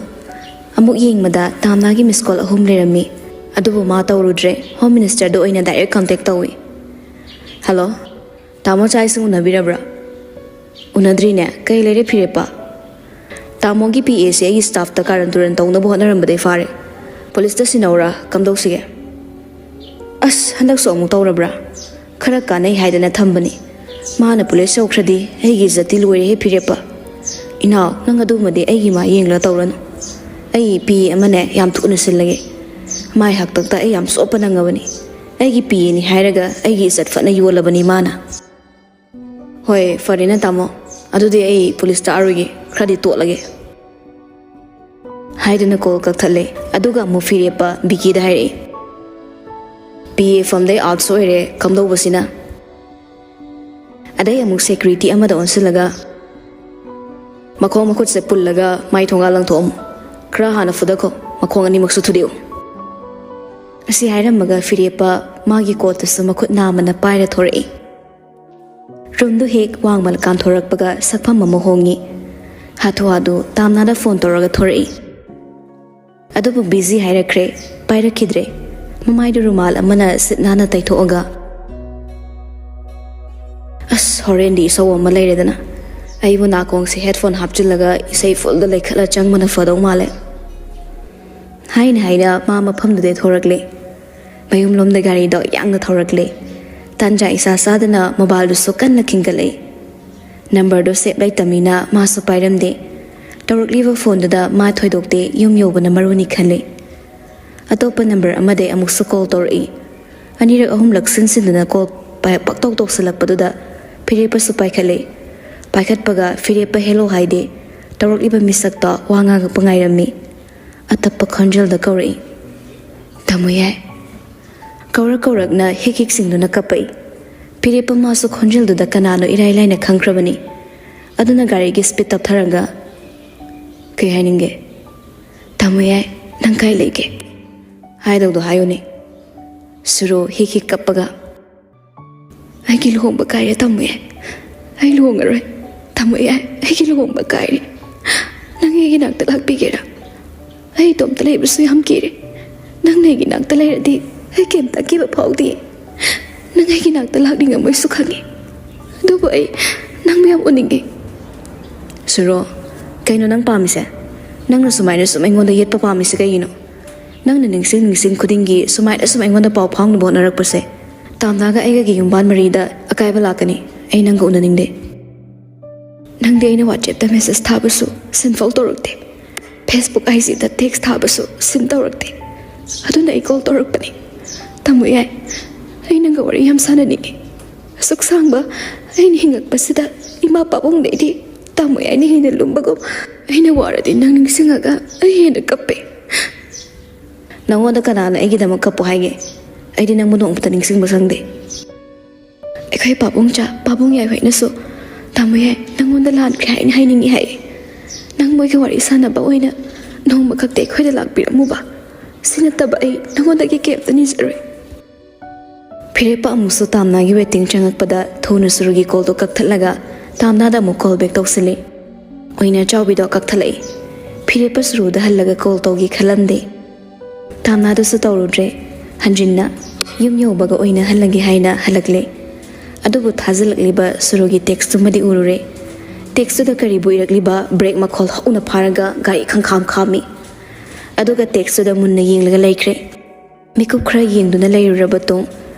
ꯑꯃꯨꯛ ꯌꯦꯡꯕꯗ ꯇꯥꯝꯅꯥꯒꯤ ꯃꯤꯁꯀꯣꯜ 3 ꯂꯩꯔꯝꯃꯤ ꯑꯗꯨꯕꯨ ꯃꯥ ꯇꯧꯔꯨꯗ꯭ꯔꯦ ꯍꯣꯝ ꯃꯤꯅꯤꯁꯇꯔꯗ ꯑꯣꯏꯅ ꯗꯥꯏꯔꯦꯛ ꯀꯟꯇꯦꯛ ꯇꯧꯏ ꯍꯜꯂꯣ ꯇꯥꯃꯣ ꯆꯥꯛ ꯏꯁꯤꯡ ꯎꯅꯕꯤꯔꯕ꯭ꯔꯥ ꯎꯅꯗ꯭ꯔꯤꯅꯦ ꯀꯩ ꯂꯩꯔꯦ ꯐꯤꯔꯦꯞꯄ ꯇꯥꯃꯣꯒꯤ ꯄꯤ ꯑꯦꯁꯦ ꯑꯩꯒꯤ ꯁ꯭ꯇꯥꯐꯇ ꯀꯥꯔꯟ ꯇꯨꯔꯟ ꯇꯧꯅꯕ ꯍꯣꯠꯅꯔꯝꯕꯗꯩ ꯐꯥꯔꯦ ꯄꯨꯂꯤꯁꯇ ꯁꯤꯟꯅꯧꯔꯥ ꯀꯝꯗꯧꯁꯤꯒꯦ ꯑꯁ ꯍꯟꯗꯛꯁꯨ ꯑꯃꯨꯛ ꯇꯧꯔꯕ꯭ꯔꯥ ꯈꯔ ꯀꯥꯟꯅꯩ ꯍꯥꯏꯗꯅ ꯊꯝꯕꯅꯤ ꯃꯥꯅ ꯄꯨꯂꯤꯁ ꯌꯧꯈ꯭ꯔꯗꯤ ꯑꯩꯒꯤ ꯏज्ꯖꯠꯇꯤ ꯂꯣꯏꯔꯦꯍꯦ ꯐꯤꯔꯦꯞꯄ ꯏꯅꯥꯎ ꯅꯪ ꯑꯗꯨꯃꯗꯤ ꯑꯩꯒꯤ ꯃꯥ ꯌꯦꯡꯂ ꯇꯧꯔꯅꯨ ꯑꯩ ꯄꯤ ꯑꯃꯅꯦ ꯌꯥꯝ ꯊꯨꯅ ꯁꯤꯜꯂꯒꯦ ꯃꯥꯏ ꯍꯥꯛꯇꯛꯇ ꯑꯩ ꯌꯥꯝ ꯆꯣꯞꯄ ꯅꯪꯉꯕꯅꯤ ꯑꯩꯒꯤ ꯄꯤ ꯑꯦꯅꯤ ꯍꯥꯏꯔꯒ ꯑꯩꯒꯤ ꯏज्ꯖꯠ ꯐꯅ ꯌꯣꯜꯂꯕꯅꯤ ꯃꯥꯅ ꯍꯣꯏ ꯐꯔꯦꯅꯦ ꯇꯥꯃꯣ ꯑꯗꯨꯗꯤ ꯑꯩ ꯄꯨꯂꯤꯁꯇ ꯑꯥꯔꯣꯏꯒꯦ ꯈꯔꯗꯤ ꯇꯣꯠꯂꯒꯦ ꯍꯥꯏꯗꯨꯅ ꯀꯣꯜ ꯀꯛꯊꯠꯂꯦ ꯑꯗꯨꯒ ꯑꯃꯨꯛ ꯐꯤꯔꯦꯞꯄ ꯕꯤꯀꯤꯗ ꯍꯥꯏꯔꯛꯏ ꯄꯤ ꯑꯦ ꯐꯝꯗꯩ ꯑꯥꯎꯠꯁ ꯑꯣꯏꯔꯦ ꯀꯝꯗꯧꯕꯁꯤꯅ ꯑꯗꯩ ꯑꯃꯨꯛ ꯁꯦꯀ꯭ꯌꯨꯔꯤꯇꯤ ꯑꯃꯗ ꯑꯣꯟꯁꯤꯜꯂꯒ ꯃꯈꯣꯡ ꯃꯈꯨꯠꯁꯦ ꯄꯨꯜꯂꯒ ꯃꯥꯏ ꯊꯣꯡꯒꯥꯜ ꯂꯪꯊꯣꯛꯑꯝꯃꯨ ꯈꯔ ꯍꯥꯟꯅ ꯐꯨꯗꯈꯣ ꯃꯈꯣꯡ ꯑꯅꯤꯃꯛꯁꯨ ꯊꯨꯗꯦꯛꯎ ꯑꯁꯤ ꯍꯥꯏꯔꯝꯃꯒ ꯐꯤꯔꯦꯞꯄ ꯃꯥꯒꯤ ꯀꯣꯠꯇꯨꯁꯨ ꯃꯈꯨꯠ ꯅꯥꯝꯃꯅ ꯄꯥꯏꯔ ꯊꯣꯔꯛꯏ ꯔꯨꯝꯗꯨ ꯍꯦꯛ ꯋꯥꯡꯃ ꯀꯥꯟꯊꯣꯔꯛꯄꯒ ꯁꯛꯐꯝ ꯑꯃ ꯍꯣꯡꯉꯤ ꯍꯥꯊꯨ ꯍꯥꯊꯨ ꯇꯥꯝꯅꯥꯗ ꯐꯣꯟ ꯇꯧꯔꯒ ꯊꯣꯔꯛꯏ ꯑꯗꯨꯕꯨ ꯕꯤꯖꯤ ꯍꯥꯏꯔꯛꯈ꯭ꯔꯦ ꯄꯥꯏꯔꯛꯈꯤꯗ꯭ꯔꯦ ꯃꯃꯥꯏꯗ ꯔꯨꯃꯥꯜ ꯑꯃꯅ ꯁꯤꯠ ꯅꯥꯟꯅ ꯇꯩꯊꯣꯛꯑꯒ ꯑꯁ ꯍꯣꯔꯦꯟꯗꯤ ꯏꯁꯧ ꯑꯃ ꯂꯩꯔꯦꯗꯅ ꯑꯩꯕꯨ ꯅꯥꯀꯣꯡꯁꯦ ꯍꯦꯗꯐꯣꯟ ꯍꯥꯞꯆꯤꯜꯂꯒ ꯏꯁꯩ ꯐꯨꯜꯗ ꯂꯩꯈꯠꯂ ꯆꯪꯕꯅ ꯐꯗꯧ ꯃꯥꯜꯂꯦ ꯍꯥꯏꯅ ꯃꯥ ꯃꯐꯝꯗꯨꯗꯩ ꯊꯣꯔꯛꯂꯦ ꯃꯌꯨꯝꯂꯣꯝꯗ ꯒꯥꯔꯤꯗꯣ ꯌꯥꯡꯅ ꯊꯧꯔꯛꯂꯦ ꯇꯥꯟꯖꯥ ꯏꯁꯥ ꯆꯥꯗꯅ ꯃꯣꯕꯥꯏꯜꯗꯨꯁꯨ ꯀꯟꯅ ꯈꯤꯡꯒꯠꯂꯛꯏ ꯅꯝꯕꯔꯗꯣ ꯁꯦꯞ ꯂꯩꯇꯝꯅꯤꯅ ꯃꯥꯁꯨ ꯄꯥꯏꯔꯝꯗꯦ ꯇꯧꯔꯛꯂꯤꯕ ꯐꯣꯟꯗꯨꯗ ꯃꯥ ꯊꯣꯏꯗꯣꯛꯇꯦ ꯌꯨꯝ ꯌꯧꯕꯅ ꯃꯔꯨꯅꯤ ꯈꯜꯂꯤ ꯑꯇꯣꯞꯄ ꯅꯝꯕꯔ ꯑꯃꯗꯩ ꯑꯃꯨꯛꯁꯨ ꯀꯣꯜ ꯇꯧꯔꯛꯏ 2-3 ꯁꯤꯟꯁꯤꯟꯗꯨꯅ ꯀꯣꯜ ꯄꯛꯇꯧ ꯇꯧꯁꯤꯜꯂꯛꯄꯗꯨꯗ ꯐꯤꯔꯦꯞꯄꯁꯨ ꯄꯥꯏꯈꯠꯂꯦ ꯄꯥꯏꯈꯠꯄꯒ ꯐꯤꯔꯦꯞꯄ ꯍꯦꯂꯣ ꯍꯥꯏꯗꯦ ꯇꯧꯔꯛꯂꯤꯕ ꯃꯤꯁꯛꯇꯣ ꯋꯥ ꯉꯥꯡꯉꯛꯄ ꯉꯥꯏꯔꯝꯃꯤ ꯑꯇꯞꯄ ꯈꯣꯟꯖꯦꯜꯗ ꯀꯧꯔꯛꯏ ꯇꯥꯃꯣ ꯌꯥꯏ ꯀꯧꯔꯛꯅ ꯍꯤꯛꯁꯤꯡꯗꯨꯅ ꯀꯞꯄꯛꯏ ꯐꯤꯔꯦꯞꯄ ꯃꯥꯁꯨ ꯈꯣꯟꯖꯦꯜꯗꯨꯗ ꯀꯅꯥꯅꯣ ꯏꯔꯥꯏ ꯂꯥꯏꯅ ꯈꯪꯈ꯭ꯔꯕꯅꯤ ꯑꯗꯨꯅ ꯒꯥꯔꯤꯒꯤ ꯁ꯭ꯄꯤꯗ ꯇꯞꯊꯔꯒ ꯀꯩ ꯍꯥꯏꯅꯤꯡꯒꯦ ꯇꯥꯃꯣ ꯌꯥꯏ ꯅꯪ ꯀꯥꯏ ꯂꯩꯒꯦ ꯍꯥꯏꯗꯧꯗꯣ ꯍꯥꯏꯌꯨꯅꯦ ꯁꯨꯔꯣ ꯍꯤꯛ ꯀꯞꯄꯒ ꯑꯩꯒꯤ ꯂꯨꯍꯣꯡꯕ ꯀꯥꯏꯔꯦ ꯇꯥꯃꯣ ꯌꯥꯏ ꯑꯩ ꯂꯨꯍꯣꯡꯉꯔꯣꯏ ꯇꯥꯃꯣ ꯌꯥꯏ ꯑꯩꯒꯤ ꯂꯨꯍꯣꯡꯕ ꯀꯥꯏꯔꯦ ꯅꯪ ꯑꯩꯒꯤ ꯅꯥꯛꯇ ꯂꯥꯛꯄꯤꯒꯦꯔꯥ ꯑꯩ ꯏꯇꯣꯝꯇ ꯂꯩꯕꯁꯨ ꯌꯥꯝ ꯀꯤꯔꯦ ꯅꯪꯅ ꯑꯩꯒꯤ ꯅꯥꯛꯇ ꯂꯩꯔꯗꯤ ꯑꯩ ꯀꯩꯝꯇ ꯑꯀꯤꯕ ꯐꯥꯎꯗꯦ ꯅꯪ ꯑꯩꯒꯤ ꯅꯥꯛꯇ ꯂꯥꯛꯅꯤꯡꯉꯝꯃꯣꯏꯁꯨ ꯈꯪꯉꯤ ꯑꯗꯨꯕꯨ ꯑꯩ ꯅꯪꯕꯨ ꯌꯥꯝ ꯎꯅꯤꯡꯉꯤ ꯁꯨꯔꯣ ꯀꯩꯅꯣ ꯅꯪ ꯄꯥꯝꯃꯤꯁꯦ ꯅꯪꯅ ꯁꯨꯃꯥꯏꯅ ꯁꯨꯝ ꯑꯩꯉꯣꯟꯗ ꯌꯦꯠꯄ ꯄꯥꯝꯃꯤꯁꯦ ꯀꯩꯒꯤꯅꯣ ꯅꯪꯅ ꯅꯤꯡꯁꯤꯡ ꯈꯨꯗꯤꯡꯒꯤ ꯁꯨꯃꯥꯏꯅ ꯁꯨꯝ ꯑꯩꯉꯣꯟꯗ ꯄꯥꯎ ꯐꯥꯎꯅꯕ ꯍꯣꯠꯅꯔꯛꯄꯁꯦ ꯇꯥꯝꯅꯥꯒ ꯑꯩꯒꯒꯤ ꯌꯨꯝꯕꯥꯟ ꯃꯔꯤꯗ ꯑꯀꯥꯏꯕ ꯂꯥꯛꯀꯅꯤ ꯑꯩ ꯅꯪꯒ ꯎꯅꯅꯤꯡꯗꯦ ꯅꯪꯗꯤ ꯑꯩꯅ ꯋꯥꯆꯦꯞꯇ ꯃꯦꯁꯦꯖ ꯊꯥꯕꯁꯨ ꯁꯤꯟꯐꯧ ꯇꯧꯔꯛꯇꯦ Facebook IGꯗ ꯇꯦꯛꯁ ꯊꯥꯕꯁꯨ ꯁꯤꯟ ꯇꯧꯔꯛꯇꯦ ꯑꯗꯨꯅ ꯑꯩ ꯀꯣꯜ ꯇꯧꯔꯛꯄꯅꯤ ꯇꯥꯃꯣ ꯌꯥꯏ ꯑꯩ ꯅꯪꯒ ꯋꯥꯔꯤ ꯌꯥꯝ ꯁꯥꯟꯅꯅꯤꯡꯉꯤ ꯑꯁꯨꯛ ꯁꯥꯡꯕ ꯑꯩꯅ ꯍꯤꯡꯉꯛꯄꯁꯤꯗ ꯏꯃꯥ ꯄꯥꯕꯨꯡꯗꯩꯗꯤ ꯇꯥꯃꯣ ꯌꯥꯏꯅ ꯍꯦꯟꯅ ꯂꯨꯝꯕꯒꯨꯝ ꯑꯩꯅ ꯋꯥꯔꯗꯤ ꯅꯪ ꯅꯤꯡꯁꯤꯡꯉꯒ ꯑꯩ ꯍꯦꯟꯅ ꯀꯞꯄꯦ ꯅꯪꯉꯣꯟꯗ ꯀꯅꯥꯅ ꯑꯩꯒꯤꯗꯃꯛ ꯀꯞꯄꯨ ꯍꯥꯏꯒꯦ ꯑꯩꯗꯤ ꯅꯪꯕꯨ ꯅꯣꯡꯃꯇ ꯅꯤꯡꯁꯤꯡꯕ ꯈꯪꯗꯦ ꯑꯩꯈꯣꯏ ꯄꯥꯕꯨꯡ ꯌꯥꯏ ꯍꯣꯏꯅꯁꯨ ꯇꯥꯃꯣ ꯌꯥꯏ ꯅꯪꯉꯣꯟꯗ ꯂꯥꯟꯈ꯭ꯔꯦ ꯍꯥꯏꯅ ꯍꯥꯏꯅꯤꯡꯉꯤ ꯍꯥꯏ ꯅꯪ ꯃꯣꯏꯒ ꯋꯥꯔꯤ ꯁꯥꯟꯅꯕ ꯑꯣꯏꯅ ꯅꯣꯡꯃ ꯈꯛꯇꯤ ꯑꯩꯈꯣꯏꯗ ꯂꯥꯛꯄꯤꯔꯝꯃꯨꯕ ꯁꯤ ꯅꯠꯇꯕ ꯑꯩ ꯅꯪꯉꯣꯟꯗꯒꯤ ꯀꯩꯝꯇ ꯅꯤꯖꯔꯣꯏ ꯐꯤꯔꯦꯞꯄ ꯑꯃꯨꯛꯁꯨ ꯇꯥꯝꯅꯥꯒꯤ ꯋꯦꯇꯤꯡ ꯆꯪꯉꯛꯄꯗ ꯊꯨꯅ ꯁꯨꯔꯨꯒꯤ ꯀꯣꯜꯗꯣ ꯀꯛꯊꯠꯂꯒ ꯇꯥꯝꯅꯥꯗ ꯑꯃꯨꯛ ꯀꯣꯜ ꯕꯦꯛ ꯇꯧꯁꯤꯜꯂꯤ ꯑꯣꯏꯅ ꯆꯥꯎꯕꯤꯗꯣ ꯀꯛꯊꯠꯂꯛꯏ ꯐꯤꯔꯦꯞꯄ ꯁꯨꯔꯨꯗ ꯍꯜꯂꯒ ꯀꯣꯜ ꯇꯧꯒꯦ ꯈꯜꯂꯝꯗꯦ ꯇꯥꯝꯅꯥꯗꯁꯨ ꯇꯧꯔꯨꯗ꯭ꯔꯦ ꯍꯟꯖꯤꯟꯅ ꯌꯨꯝ ꯌꯧꯕꯒ ꯑꯣꯏꯅ ꯍꯜꯂꯒꯦ ꯍꯥꯏꯅ ꯍꯜꯂꯛꯂꯦ ꯑꯗꯨꯕꯨ ꯊꯥꯖꯤꯜꯂꯛꯂꯤꯕ ꯁꯨꯔꯨꯒꯤ ꯇꯦꯛꯁꯇꯨꯃꯗꯤ ꯎꯔꯨꯔꯦ ꯇꯦꯛꯁꯇꯨꯗ ꯀꯔꯤꯕꯨ ꯏꯔꯛꯂꯤꯕ ꯕ꯭ꯔꯦꯛ ꯃꯈꯣꯜ ꯍꯧꯅ ꯐꯥꯔꯒ ꯒꯥꯔꯤ ꯈꯪꯈꯥꯝ ꯈꯥꯝꯃꯤ ꯑꯗꯨꯒ ꯇꯦꯛꯁꯇꯨꯗ ꯃꯨꯟꯅ ꯌꯦꯡꯂꯒ ꯂꯩꯈ꯭ꯔꯦ ꯃꯤꯀꯨꯞ ꯈꯔ ꯌꯦꯡꯗꯨꯅ ꯂꯩꯔꯨꯔꯕ ꯃꯇꯨꯡ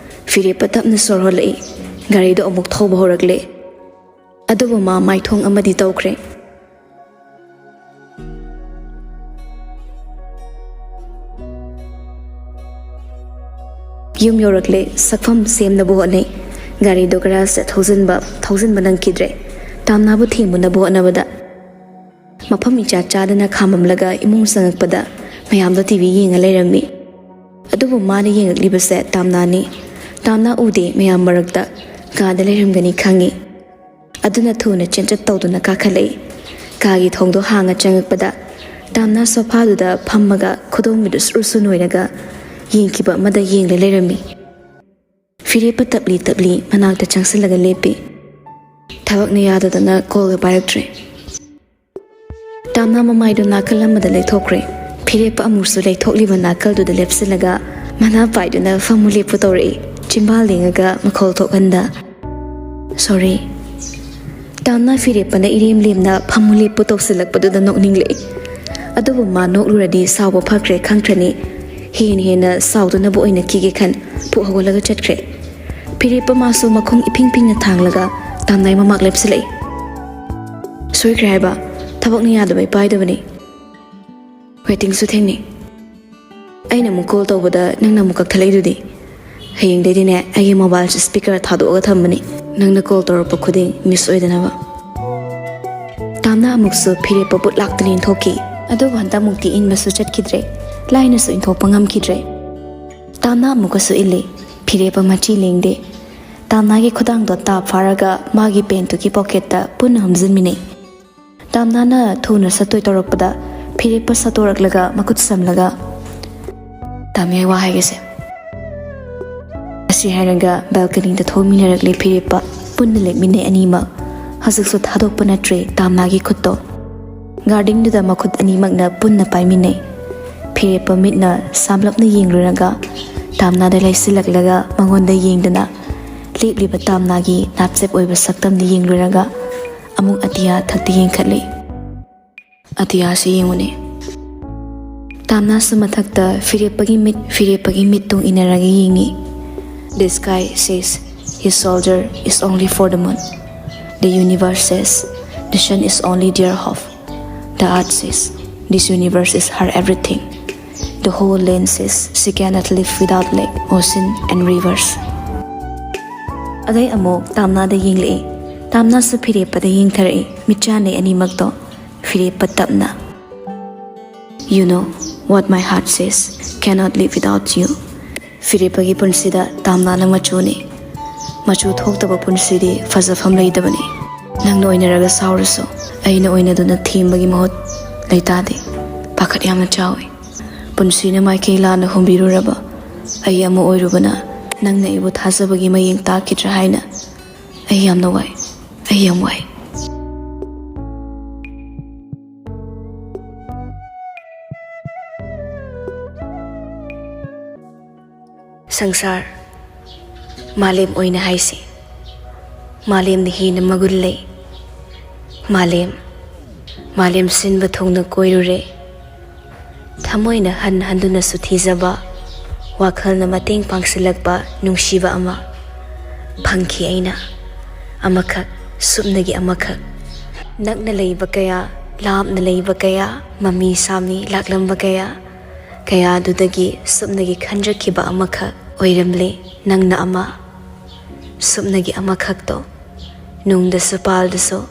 ꯐꯤꯔꯦꯞꯄ ꯇꯞꯅ ꯁꯣꯔ ꯍꯣꯜꯂꯛꯏ ꯒꯥꯔꯤꯗꯣ ꯑꯃꯨꯛ ꯊꯧꯕ ꯍꯧꯔꯛꯂꯦ ꯑꯗꯨꯕꯨ ꯃꯥ ꯃꯥꯏꯊꯣꯡ ꯑꯃꯗꯤ ꯇꯧꯈ꯭ꯔꯦ ꯌꯨꯝ ꯌꯧꯔꯛꯂꯦ ꯁꯛꯐꯝ ꯁꯦꯝꯅꯕ ꯍꯣꯠꯅꯩ ꯒꯥꯔꯤꯗꯣ ꯒꯔꯥꯖꯇ ꯊꯧꯖꯤꯟꯕ ꯅꯪꯈꯤꯗ꯭ꯔꯦ ꯇꯥꯝꯅꯥꯕꯨ ꯊꯦꯡꯕꯨꯅꯕ ꯍꯣꯠꯅꯕꯗ ꯃꯐꯝ ꯏꯆꯥ ꯆꯥꯗꯅ ꯈꯥꯝꯃꯝꯂꯒ ꯏꯃꯨꯡ ꯆꯪꯉꯛꯄꯗ ꯃꯌꯥꯝꯗꯣ ꯇꯤꯚꯤ ꯌꯦꯡꯉ ꯂꯩꯔꯝꯃꯤ ꯑꯗꯨꯕꯨ ꯃꯥꯅ ꯌꯦꯡꯉꯛꯂꯤꯕꯁꯦ ꯇꯥꯝꯅꯥꯅꯤ ꯇꯥꯝꯅꯥ ꯎꯗꯦ ꯃꯌꯥꯝ ꯃꯔꯛꯇ ꯀꯥꯗ ꯂꯩꯔꯝꯒꯅꯤ ꯈꯪꯉꯤ ꯑꯗꯨꯅ ꯊꯨꯅ ꯆꯦꯟꯆꯠ ꯇꯧꯗꯨꯅ ꯀꯥꯈꯠꯂꯛꯏ ꯀꯥꯒꯤ ꯊꯣꯡꯗꯣ ꯍꯥꯡꯉ ꯆꯪꯉꯛꯄꯗ ꯇꯥꯝꯅꯥ ꯁꯣꯐꯥꯗꯨꯗ ꯐꯝꯃꯒ ꯈꯨꯗꯣꯡꯕꯤꯗꯨ ꯁꯨꯔꯨ ꯅꯣꯏꯔꯒ ꯌꯦꯡꯈꯤꯕ ꯑꯃꯗ ꯌꯦꯡꯂ ꯂꯩꯔꯝꯃꯤ ꯐꯤꯔꯦꯞꯄ ꯇꯞꯂꯤ ꯇꯞꯂꯤ ꯃꯅꯥꯛꯇ ꯆꯪꯁꯤꯜꯂꯒ ꯂꯦꯞꯄꯤ ꯊꯕꯛꯅ ꯌꯥꯗꯗꯅ ꯀꯣꯜꯒ ꯄꯥꯏꯔꯛꯇ꯭ꯔꯦ ꯇꯥꯝꯅꯥ ꯃꯃꯥꯏꯗꯨ ꯅꯥꯀꯜ ꯑꯃꯗ ꯂꯩꯊꯣꯛꯈ꯭ꯔꯦ ꯐꯤꯔꯦꯞꯄ ꯑꯃꯨꯛꯁꯨ ꯂꯩꯊꯣꯛꯂꯤꯕ ꯅꯥꯀꯜꯗꯨꯗ ꯂꯦꯞꯁꯤꯜꯂꯒ ꯃꯅꯥ ꯄꯥꯏꯗꯨꯅ ꯐꯝꯃꯨ ꯂꯦꯞꯄꯨ ꯇꯧꯔꯛꯏ ꯆꯤꯝꯕꯥꯜ ꯂꯦꯡꯉꯒ ꯃꯈꯣꯜ ꯊꯣꯛꯍꯟꯗ ꯁꯣꯔꯤ ꯇꯥꯝꯅꯥ ꯐꯤꯔꯦꯞꯄꯅ ꯏꯔꯦꯝ ꯂꯦꯝꯅ ꯐꯝꯃꯨ ꯂꯦꯞꯄꯨ ꯇꯧꯁꯤꯜꯂꯛꯄꯗꯨꯗ ꯅꯣꯛꯅꯤꯡꯂꯛꯏ ꯑꯗꯨꯕꯨ ꯃꯥ ꯅꯣꯛꯂꯨꯔꯗꯤ ꯁꯥꯎꯕ ꯐꯈ꯭ꯔꯦ ꯈꯪꯈ꯭ꯔꯅꯤ ꯍꯦꯟꯅ ꯁꯥꯎꯗꯅꯕ ꯑꯣꯏꯅ ꯀꯤꯒꯦ ꯈꯟ ꯄꯨꯛ ꯍꯧꯒꯠꯂꯒ ꯆꯠꯈ꯭ꯔꯦ ꯐꯤꯔꯦꯞꯄ ꯃꯥꯁꯨ ꯃꯈꯣꯡ ꯏꯐꯤꯡ ꯐꯤꯡꯅ ꯊꯥꯡꯂꯒ ꯇꯥꯝꯅꯥꯏ ꯃꯃꯥꯛ ꯂꯦꯞꯁꯤꯜꯂꯛꯏ ꯁꯣꯏꯈ꯭ꯔꯦ ꯍꯥꯏꯕ ꯊꯕꯛꯅ ꯌꯥꯗꯕꯩ ꯄꯥꯏꯗꯕꯅꯤ ꯋꯦꯇꯤꯡꯁꯨ ꯊꯦꯡꯅꯩ ꯑꯩꯅ ꯑꯃꯨꯛ ꯀꯣꯜ ꯇꯧꯕꯗ ꯅꯪꯅ ꯑꯃꯨꯛ ꯀꯛꯊꯠꯂꯛꯏꯗꯨꯗꯤ ꯍꯌꯦꯡꯗꯩꯗꯤꯅꯦ ꯑꯩꯒꯤ ꯃꯣꯕꯥꯏꯜꯁꯦ ꯁ꯭ꯄꯤꯀꯔ ꯊꯥꯗꯣꯛꯑꯒ ꯊꯝꯕꯅꯤ ꯅꯪꯅ ꯀꯣꯜ ꯇꯧꯔꯛꯄ ꯈꯨꯗꯤꯡ ꯃꯤꯁ ꯑꯣꯏꯗꯅꯕ ꯇꯥꯝꯅꯥ ꯑꯃꯨꯛꯁꯨ ꯐꯤꯔꯦꯞꯄ ꯕꯨꯠ ꯂꯥꯛꯇꯅ ꯏꯟꯊꯣꯛꯈꯤ ꯑꯗꯨꯕꯨ ꯍꯟꯗꯛꯃꯨꯛꯇꯤ ꯏꯟꯕꯁꯨ ꯆꯠꯈꯤꯗ꯭ꯔꯦ ꯂꯥꯏꯅꯁꯨ ꯏꯟꯊꯣꯛꯄ ꯉꯝꯈꯤꯗ꯭ꯔꯦ ꯇꯥꯝꯅꯥ ꯑꯃꯨꯛꯀꯁꯨ ꯏꯜꯂꯤ ꯐꯤꯔꯦꯞꯄ ꯃꯆꯤ ꯂꯦꯡꯗꯦ ꯇꯥꯝꯅꯥꯒꯤ ꯈꯨꯗꯥꯡꯗꯣ ꯇꯥꯞ ꯐꯥꯔꯒ ꯃꯥꯒꯤ ꯄꯦꯟꯇꯨꯒꯤ ꯄꯣꯀꯦꯠꯇ ꯄꯨꯟꯅ ꯍꯨꯝꯖꯤꯟꯃꯤꯟꯅꯩ ꯇꯥꯝꯅꯥꯅ ꯊꯨꯅ ꯁꯠꯇꯣꯏ ꯇꯧꯔꯛꯄꯗ ꯐꯤꯔꯦꯞꯄ ꯁꯠꯇꯣꯔꯛꯂꯒ ꯃꯈꯨꯠ ꯁꯝꯂꯒ ꯇꯥꯝꯌꯥꯏ ꯋꯥ ꯍꯥꯏꯒꯦꯁꯦ ꯑꯁꯤ ꯍꯥꯏꯔꯒ ꯕꯦꯜꯀꯅꯤꯗ ꯊꯣꯛꯃꯤꯟꯅꯔꯛꯂꯦ ꯐꯤꯔꯦꯞꯄ ꯄꯨꯟꯅ ꯂꯦꯞꯃꯤꯟꯅꯩ ꯑꯅꯤꯃꯛ ꯍꯧꯖꯤꯛꯁꯨ ꯊꯥꯗꯣꯛꯄ ꯅꯠꯇ꯭ꯔꯦ ꯇꯥꯝꯅꯥꯒꯤ ꯈꯨꯠꯇꯣ ꯒꯥꯔꯗꯤꯡꯗꯨꯗ ꯃꯈꯨꯠ ꯑꯅꯤꯃꯛꯅ ꯄꯨꯟꯅ ꯄꯥꯏꯃꯤꯟꯅꯩ ꯐꯤꯔꯦꯞꯄ ꯃꯤꯠꯅ ꯁꯥꯝꯂꯞꯅ ꯌꯦꯡꯂꯨꯔꯒ ꯇꯥꯝꯅꯥꯗ ꯂꯩꯁꯤꯜꯂꯛꯂꯒ ꯃꯉꯣꯟꯗ ꯌꯦꯡꯗꯨꯅ ꯂꯦꯞꯂꯤꯕ ꯇꯥꯝꯅꯥꯒꯤ ꯅꯥꯞꯆꯦꯞ ꯑꯣꯏꯕ ꯁꯛꯇꯝꯗ ꯌꯦꯡꯂꯨꯔꯒ ꯑꯃꯨꯛ ꯑꯇꯤꯌꯥ ꯊꯛꯇ ꯌꯦꯡꯈꯠꯂꯤ ꯑꯇꯤꯌꯥꯁꯤ ꯌꯦꯡꯉꯨꯅꯦ ꯇꯥꯝꯅꯥꯁꯨ ꯃꯊꯛꯇ ꯐꯤꯔꯦꯞꯄꯒꯤ ꯃꯤꯠ ꯇꯨꯡ ꯏꯟꯅꯔꯒ ꯌꯦꯡꯉꯤ The sky says his soldier is only for the moon. The universe says the sun is only their hope. The earth says this universe is her everything. The whole land says she cannot live without lake, ocean and rivers. Aday amok Tamnada yingli. Tamna su Fireppada yingthari mitchane animakto Fireppa tapna. You know what my heart says cannot live without you. Fireppagi punsida Tamnana machune. Machu thoktaba punsidi fazafam leidabani. Nangna oinaraga sauraso aina oinaduna thembagi mahut leitade. Pakat yamna chawi. Punsina maikei lana humbiruraba. Ai ama oirubana nangna ibu thasabagi mayeng takitra haina. Ai yamna wai. Ai yam wai. Sangsar Malem oina haisi Malem ni hina magulle Malem sinba thongna koirure Thamoina handuna suthizaba Wakhalna mateng pangsilakba nungshiba ama Phangki aina Amakak supnagi amakak Nakna leiba kaya ꯂꯥꯞꯅ ꯂꯩꯕ ꯀꯌꯥ ꯃꯃꯤ ꯁꯥꯃꯤ ꯂꯥꯛꯂꯝꯕ ꯀꯌꯥꯗꯨꯗꯒꯤ ꯁꯨꯞꯅꯒꯤ ꯈꯟꯖꯈꯤꯕ ꯑꯃꯈꯛ ꯑꯣꯏꯔꯝꯂꯦ ꯅꯪꯅ ꯑꯃ ꯁꯨꯞꯅꯒꯤ ꯑꯃꯈꯛꯇꯣ ꯅꯨꯡꯗꯁꯨ ꯄꯥꯜꯗꯁꯨ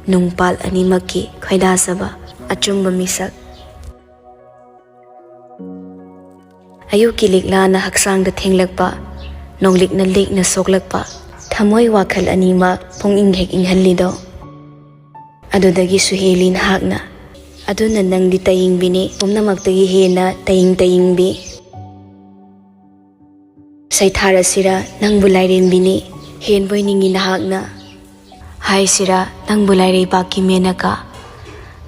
ꯅꯨꯡꯄꯥꯜ ꯑꯅꯤꯃꯛꯀꯤ ꯈꯣꯏꯗꯥꯖꯕ ꯑꯆꯨꯝꯕ ꯃꯤꯁꯛ ꯑꯌꯨꯛꯀꯤ ꯂꯤꯛꯂꯥꯅ ꯍꯛꯆꯥꯡꯗ ꯊꯦꯡꯂꯛꯄ ꯅꯣꯡꯂꯤꯛꯅ ꯂꯦꯛꯅ ꯁꯣꯛꯂꯛꯄ ꯊꯃꯣꯏ ꯋꯥꯈꯜ ꯑꯅꯤꯃꯛ ꯄꯨꯡꯏꯪ ꯍꯦꯛ ꯏꯪꯍꯜꯂꯤꯗꯣ ꯑꯗꯨꯗꯒꯤꯁꯨ ꯍꯦꯜꯂꯤ ꯅꯍꯥꯛꯅ ꯑꯗꯨꯅ ꯅꯪꯗꯤ ꯇayingbꯤꯅꯤ ꯄꯨꯝꯅꯃꯛꯇꯒꯤ ꯍꯦꯟꯅ ꯇayingbꯤ ꯁꯩꯊꯥꯔꯁꯤꯔ ꯅꯪꯕꯨ ꯂꯥꯏꯔꯦꯟꯕꯤꯅꯤ ꯍꯦꯟꯕꯣꯏ ꯅꯤꯡꯉꯤ ꯅꯍꯥꯛꯅ ꯍꯥꯏꯁꯤꯔ ꯅꯪꯕꯨ ꯂꯥꯏꯔꯩꯕꯥꯛꯀꯤ ꯃꯦꯅꯀꯥ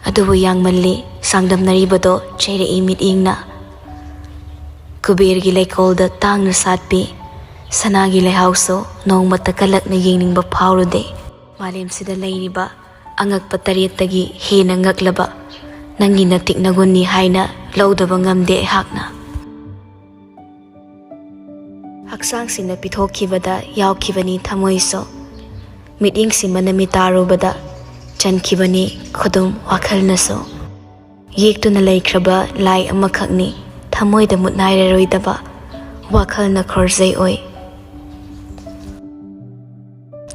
ꯑꯗꯨꯕꯨ ꯌꯥꯡꯃꯜꯂꯤ ꯆꯥꯡꯗꯝꯅꯔꯤꯕꯗꯣ ꯆꯩꯔꯛꯏ ꯃꯤꯠꯌꯦꯡꯅ ꯀꯨꯕꯦꯔꯒꯤ ꯂꯩꯀꯣꯜꯗ ꯇꯥꯡꯅ ꯁꯥꯠꯄꯤ ꯁꯅꯥꯒꯤ ꯂꯩꯍꯥꯎꯁꯨ ꯅꯣꯡꯃꯇ ꯀꯜꯂꯛꯅ ꯌꯦꯡꯅꯤꯡꯕ ꯐꯥꯎꯔꯨꯗꯦ ꯃꯥꯂꯦꯝꯁꯤꯗ ꯂꯩꯔꯤꯕ ꯑꯉꯛꯄ ꯇꯔꯦꯠꯇꯒꯤ ꯍꯦꯟꯅ ꯉꯛꯂꯕ ꯅꯪꯒꯤ ꯅꯇꯤꯛ ꯅꯒꯨꯟꯅꯤ ꯍꯥꯏꯅ ꯂꯧꯗꯕ ꯉꯝꯗꯦ ꯑꯩꯍꯥꯛꯅ ꯍꯛꯆꯥꯡꯁꯤꯅ ꯄꯤꯊꯣꯛꯈꯤꯕꯗ ꯌꯥꯎꯈꯤꯕꯅꯤ ꯊꯃꯣꯏꯁꯨ ꯃꯤꯠꯌꯦꯡꯁꯤꯃꯅ ꯃꯤꯇꯥꯔꯨꯕꯗ ꯆꯟꯈꯤꯕꯅꯤ ꯈꯨꯗꯨꯝ ꯋꯥꯈꯜꯅꯁꯨ ꯌꯦꯛꯇꯨꯅ ꯂꯩꯈ꯭ꯔꯕ ꯂꯥꯏ ꯑꯃꯈꯛꯅꯤ ꯊꯃꯣꯏꯗ ꯃꯨꯠꯅꯥꯏꯔꯔꯣꯏꯗꯕ ꯋꯥꯈꯜꯅ ꯈꯣꯔꯖꯩ ꯑꯣꯏ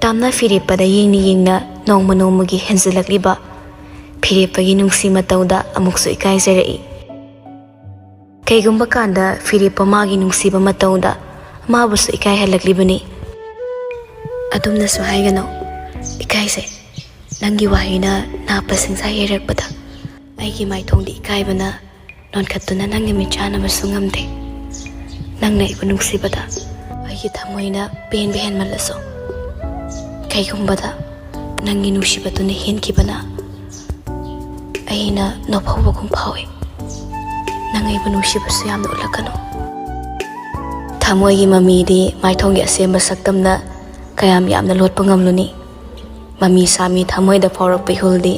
ꯇꯥꯝꯅ ꯐꯤꯔꯦꯞꯄꯗ ꯌꯦꯡꯅ ꯅꯣꯡꯃ ꯅꯣꯡꯃꯒꯤ ꯍꯦꯟꯖꯜꯂꯛꯂꯤꯕ ꯐꯤꯔꯦꯞꯄꯒꯤ ꯅꯨꯡꯁꯤ ꯃꯇꯧꯗ ꯑꯃꯨꯛꯁꯨ ꯏꯀꯥꯏꯖꯔꯛꯏ ꯀꯩꯒꯨꯝꯕ ꯀꯥꯟꯗ ꯐꯤꯔꯦꯞꯄ ꯃꯥꯒꯤ ꯅꯨꯡꯁꯤꯕ ꯃꯇꯧꯗ ꯃꯥꯕꯨꯁꯨ ꯏꯀꯥꯏꯍꯜꯂꯛꯂꯤꯕꯅꯤ ꯑꯗꯨꯝꯅꯁꯨ ꯍꯥꯏꯒꯅꯣ ꯏꯀꯥꯏꯖꯩ ꯅꯪꯒꯤ ꯋꯥꯍꯩꯅ ꯅꯥꯞꯄ ꯁꯤꯡꯁꯥ ꯌꯩꯔꯛꯄꯗ ꯑꯩꯒꯤ ꯃꯥꯏꯊꯣꯡꯗ ꯏꯀꯥꯏꯕꯅ ꯅꯣꯟꯈꯠꯇꯨꯅ ꯅꯪꯒꯤ ꯃꯤꯠ ꯆꯥꯅꯕꯁꯨ ꯉꯝꯗꯦ ꯅꯪꯅ ꯑꯩꯕꯨ ꯅꯨꯡꯁꯤꯕꯗ ꯑꯩꯒꯤ ꯊꯃꯣꯏꯅ ꯄꯦꯟꯕ ꯍꯦꯟꯃꯜꯂꯁꯨ ꯀꯩꯒꯨꯝꯕꯗ ꯅꯪꯒꯤ ꯅꯨꯡꯁꯤꯕꯗꯨꯅ ꯍꯦꯟꯈꯤꯕꯅ ꯑꯩꯅ ꯅꯣꯐꯧꯕꯒꯨꯝ ꯐꯥꯎꯏ ꯅꯪ ꯑꯩꯕꯨ ꯅꯨꯡꯁꯤꯕꯁꯨ ꯌꯥꯝꯅ ꯎꯠꯂꯛꯀꯅꯨ ꯊꯃꯣꯏꯒꯤ ꯃꯃꯤꯗꯤ ꯃꯥꯏꯊꯣꯡꯒꯤ ꯑꯁꯦꯡꯕ ꯁꯛꯇꯝꯅ ꯀꯌꯥꯝ ꯌꯥꯝꯅ ꯂꯣꯠꯄ ꯉꯝꯂꯨꯅꯤ ꯃꯃꯤ ꯁꯥꯃꯤ ꯊꯃꯣꯏꯗ ꯐꯥꯎꯔꯛꯄ ꯏꯍꯨꯜꯗꯤ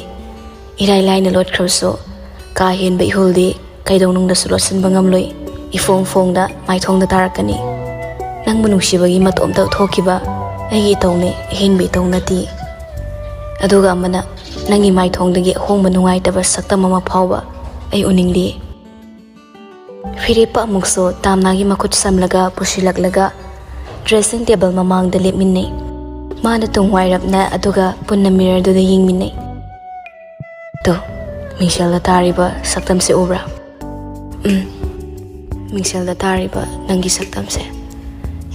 ꯏꯔꯥꯏ ꯂꯥꯏꯅ ꯂꯣꯠꯈ꯭ꯔꯕꯁꯨ ꯀꯥ ꯍꯦꯟꯕ ꯏꯍꯨꯜꯗꯤ ꯀꯩꯗꯧꯅꯨꯡꯗꯁꯨ ꯂꯣꯠꯁꯤꯟꯕ ꯉꯝꯂꯣꯏ ꯏꯐꯣꯡ ꯐꯣꯡꯅ ꯃꯥꯏꯊꯣꯡꯗ ꯇꯥꯔꯛꯀꯅꯤ ꯅꯪꯕꯨ ꯅꯨꯡꯁꯤꯕꯒꯤ ꯃꯇꯣꯝꯇ ꯊꯣꯛꯈꯤꯕ ꯑꯩꯒꯤ ꯏꯇꯧꯅꯤ ꯑꯍꯦꯟꯕ ꯏꯇꯧ ꯅꯠꯇꯦ ꯑꯗꯨꯒ ꯑꯃꯅ ꯅꯪꯒꯤ ꯃꯥꯏꯊꯣꯡꯗꯒꯤ ꯑꯍꯣꯡꯕ ꯅꯨꯡꯉꯥꯏꯇꯕ ꯁꯛꯇꯝ ꯑꯃ ꯐꯥꯎꯕ ꯑꯩ ꯎꯅꯤꯡꯂꯤ ꯐꯤꯔꯦꯞꯄ ꯑꯃꯨꯛꯁꯨ ꯇꯥꯝꯅꯥꯒꯤ ꯃꯈꯨꯠ ꯁꯝꯂꯒ ꯄꯨꯁꯤꯜꯂꯛꯂꯒ ꯗ꯭ꯔꯦꯁꯤꯡ ꯇꯦꯕꯜ ꯃꯃꯥꯡꯗ ꯂꯦꯞꯃꯤꯟꯅꯩ ꯃꯥꯅ ꯇꯨꯡꯋꯥꯏꯔꯞꯅ ꯑꯗꯨꯒ ꯄꯨꯟꯅ ꯃꯤꯔꯔꯗꯨꯗ ꯌꯦꯡꯃꯤꯟꯅꯩ ꯇꯣ ꯃꯤꯡꯁꯦꯜꯗ ꯇꯥꯔꯤꯕ ꯁꯛꯇꯝꯁꯦ ꯎꯕ꯭ꯔꯥ ꯃꯤꯡꯁꯦꯜꯗ ꯇꯥꯔꯤꯕ ꯅꯪꯒꯤ ꯁꯛꯇꯝꯁꯦ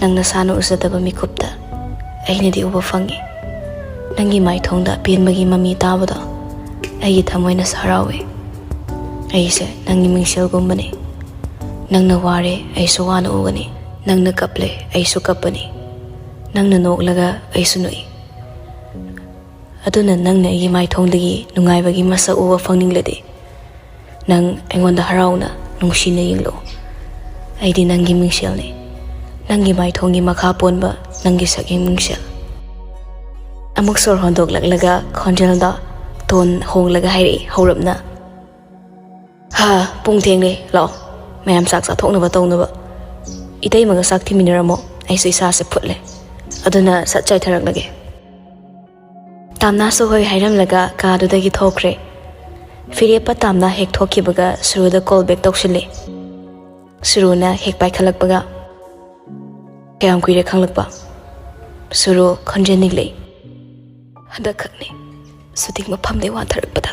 ꯅꯪ ꯅꯁꯥꯅ ꯎꯖꯗꯕ ꯃꯤꯀꯨꯞꯇ ꯑꯩꯅꯗꯤ ꯎꯕ ꯐꯪꯉꯤ ꯅꯪꯒꯤ ꯃꯥꯏꯊꯣꯡꯗ ꯑꯄꯦꯟꯕꯒꯤ ꯃꯃꯤ ꯇꯥꯕꯗꯣ ꯑꯩꯒꯤ ꯊꯃꯣꯏꯅꯁꯨ ꯍꯔꯥꯎꯏ ꯑꯩꯁꯦ ꯅꯪꯒꯤ ꯃꯤꯡꯁꯦꯜꯒꯨꯝꯕꯅꯤ ꯅꯪꯅ ꯋꯥꯔꯦ ꯑꯩꯁꯨ ꯋꯥꯅ ꯎꯒꯅꯤ ꯅꯪꯅ ꯀꯞꯂꯦ ꯑꯩꯁꯨ ꯀꯞꯄꯅꯤ ꯅꯪꯅ ꯅꯣꯛꯂꯒ ꯑꯩꯁꯨ ꯅꯣꯛꯏ ꯑꯗꯨꯅ ꯅꯪꯅ ꯑꯩꯒꯤ ꯃꯥꯏꯊꯣꯡꯗꯒꯤ ꯅꯨꯡꯉꯥꯏꯕꯒꯤ ꯃꯁꯛ ꯎꯕ ꯐꯪꯅꯤꯡꯂꯗꯤ ꯅꯪ ꯑꯩꯉꯣꯟꯗ ꯍꯔꯥꯎꯅ ꯅꯨꯡꯁꯤꯅ ꯌꯦꯡꯂꯛꯎ ꯑꯩꯗꯤ ꯅꯪꯒꯤ ꯃꯤꯡꯁꯦꯜꯅꯤ ꯅꯪꯒꯤ ꯃꯥꯏꯊꯣꯡꯒꯤ ꯃꯈꯥ ꯄꯣꯟꯕ ꯅꯪꯒꯤ ꯁꯛꯌꯦꯡ ꯃꯤꯡꯁꯦꯜ ꯑꯃꯨꯛ ꯁꯣꯔ ꯍꯣꯟꯗꯣꯛꯂꯛꯂꯒ ꯈꯣꯟꯖꯦꯜꯗ ꯇꯣꯟ ꯍꯣꯡꯂꯒ ꯍꯥꯏꯔꯛꯏ ꯍꯧꯔꯞꯅ ꯄꯨꯡ ꯊꯦꯡꯂꯦ ꯂꯥꯛꯑꯣ ꯃꯌꯥꯝ ꯆꯥꯛ ꯆꯥꯊꯣꯛꯅꯕ ꯇꯧꯅꯕ ꯏꯇꯩꯃꯒ ꯆꯥꯛ ꯊꯤꯃꯤꯟꯅꯔꯝꯃꯣ ꯑꯩꯁꯨ ꯏꯁꯥꯁꯦ ꯐꯨꯠꯂꯦ ꯑꯗꯨꯅ ꯁꯠ ꯆꯥꯏꯊꯔꯛꯂꯒꯦ ꯇꯥꯝꯅꯥꯁꯨ ꯍꯣꯏ ꯍꯥꯏꯔꯝꯂꯒ ꯀꯥꯗꯨꯗꯒꯤ ꯊꯣꯛꯈ꯭ꯔꯦ ꯐꯤꯔꯦꯞꯄ ꯇꯥꯝꯅꯥ ꯍꯦꯛ ꯊꯣꯛꯈꯤꯕꯒ ꯁꯨꯔꯨꯗ ꯀꯣꯜ ꯕꯦꯛ ꯇꯧꯁꯤꯜꯂꯦ ꯁꯨꯔꯨꯅ ꯍꯦꯛ ꯄꯥꯏꯈꯠꯂꯛꯄꯒ ꯀꯌꯥꯝ ꯀꯨꯏꯔꯦ ꯈꯪꯂꯛꯄ ꯁꯨꯔꯨ ꯈꯣꯟꯖꯦꯜ ꯅꯤꯛꯂꯛꯏ ꯍꯟꯗꯛꯈꯛꯅꯤ ꯁꯨꯇꯤꯡ ꯃꯐꯝꯗꯩ ꯋꯥꯟꯊꯔꯛꯄꯗ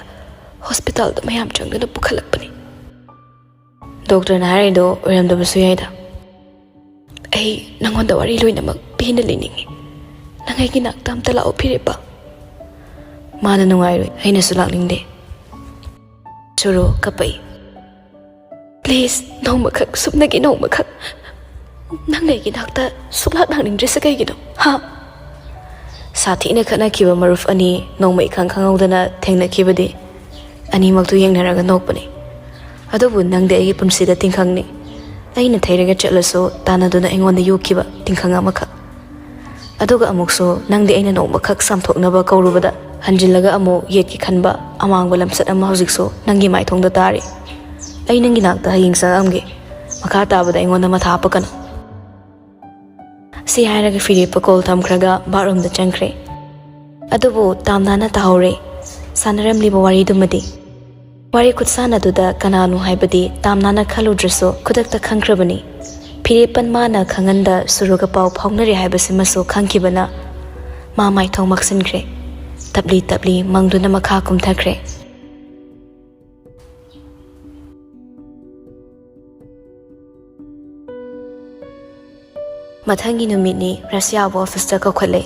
ꯍꯣꯁꯄꯤꯇꯥꯜꯗ ꯃꯌꯥꯝ ꯆꯪꯗꯨꯅ ꯄꯨꯈꯠꯂꯛꯄꯅꯤ ꯗꯣꯛꯇꯔꯅ ꯍꯥꯏꯔꯤꯗꯣ ꯑꯣꯏꯔꯝꯗꯕꯁꯨ ꯌꯥꯏꯗ ꯑꯩ ꯅꯪꯉꯣꯟꯗ ꯋꯥꯔꯤ ꯂꯣꯏꯅꯃꯛ ꯄꯦꯟꯅ ꯂꯤꯅꯤꯡꯉꯤ ꯅꯪ ꯑꯩꯒꯤ ꯅꯥꯛꯇ ꯑꯝꯇ ꯂꯥꯛꯑꯣ ꯐꯤꯔꯦꯞꯄ ꯃꯥꯅ ꯅꯨꯡꯉꯥꯏꯔꯣꯏ ꯑꯩꯅꯁꯨ ꯂꯥꯛꯅꯤꯡꯗꯦ ꯁꯨꯔꯨ ꯀꯞꯄꯛꯏ ꯄ꯭ꯂꯤꯖ ꯅꯣꯡꯃꯈꯛ ꯁꯨꯞꯅꯒꯤ ꯅꯣꯡꯃꯈꯛ ꯅꯪꯅ ꯑꯩꯒꯤ ꯅꯥꯛꯇ ꯁꯨꯛꯂꯥꯛ ꯂꯥꯛꯅꯤꯡꯗ꯭ꯔꯤꯁꯦ ꯀꯩꯒꯤꯅꯣ ꯁꯥꯊꯤꯅ ꯈꯠꯅꯈꯤꯕ ꯃꯔꯨꯞ ꯑꯅꯤ ꯅꯣꯡꯃ ꯏꯈꯪ ꯈꯪꯍꯧꯗꯅ ꯊꯦꯡꯅꯈꯤꯕꯗꯤ ꯑꯅꯤꯃꯛꯇꯨ ꯌꯦꯡꯅꯔꯒ ꯅꯣꯛꯄꯅꯤ ꯑꯗꯨꯕꯨ ꯅꯪꯗꯤ ꯑꯩꯒꯤ ꯄꯨꯟꯁꯤꯗ ꯇꯤꯡꯈꯪꯅꯤ ꯑꯩꯅ ꯊꯩꯔꯒ ꯆꯠꯂꯁꯨ ꯇꯥꯟꯅꯗꯨꯅ ꯑꯩꯉꯣꯟꯗ ꯌꯣꯛꯈꯤꯕ ꯇꯤꯡꯈꯪ ꯑꯃꯈꯛ ꯑꯗꯨꯒ ꯑꯃꯨꯛꯁꯨ ꯅꯪꯗꯤ ꯑꯩꯅ ꯅꯣꯡꯃꯈꯛ ꯆꯥꯝꯊꯣꯛꯅꯕ ꯀꯧꯔꯨꯕꯗ ꯍꯟꯖꯤꯜꯂꯒ ꯑꯃꯨꯛ ꯌꯦꯠꯀꯤ ꯈꯟꯕ ꯑꯃꯥꯡꯕ ꯂꯝꯆꯠ ꯑꯃ ꯍꯧꯖꯤꯛꯁꯨ ꯅꯪꯒꯤ ꯃꯥꯏꯊꯣꯡꯗ ꯇꯥꯔꯤ ꯑꯩ ꯅꯪꯒꯤ ꯅꯥꯛꯇ ꯍꯌꯦꯡ ꯆꯪꯉꯛꯑꯝꯒꯦ ꯃꯈꯥ ꯇꯥꯕꯗ ꯑꯩꯉꯣꯟꯗ ꯃꯊꯥ ꯍꯥꯞꯄꯛꯀꯅꯨ ꯁꯤ ꯍꯥꯏꯔꯒ ꯐꯤꯔꯦꯞꯄ ꯀꯣꯜ ꯊꯝꯈ꯭ꯔꯒ ꯕꯥꯠꯔꯨꯝꯗ ꯆꯪꯈ꯭ꯔꯦ ꯑꯗꯨꯕꯨ ꯇꯥꯝꯅꯥꯅ ꯇꯥꯍꯧꯔꯦ ꯁꯥꯟꯅꯔꯝꯂꯤꯕ ꯋꯥꯔꯤꯗꯨꯃꯗꯤ Wari kutsanadudha kananu haibadi tamnana khaludriso khudakta khangkrabani. Phirepan mana khanganda suruga pau phaunari haibasimaso khangkibana ma maithong maksinkhre. Tabli mangduna makha kumthakre. Mathangi numitni Russia office ta kakhole.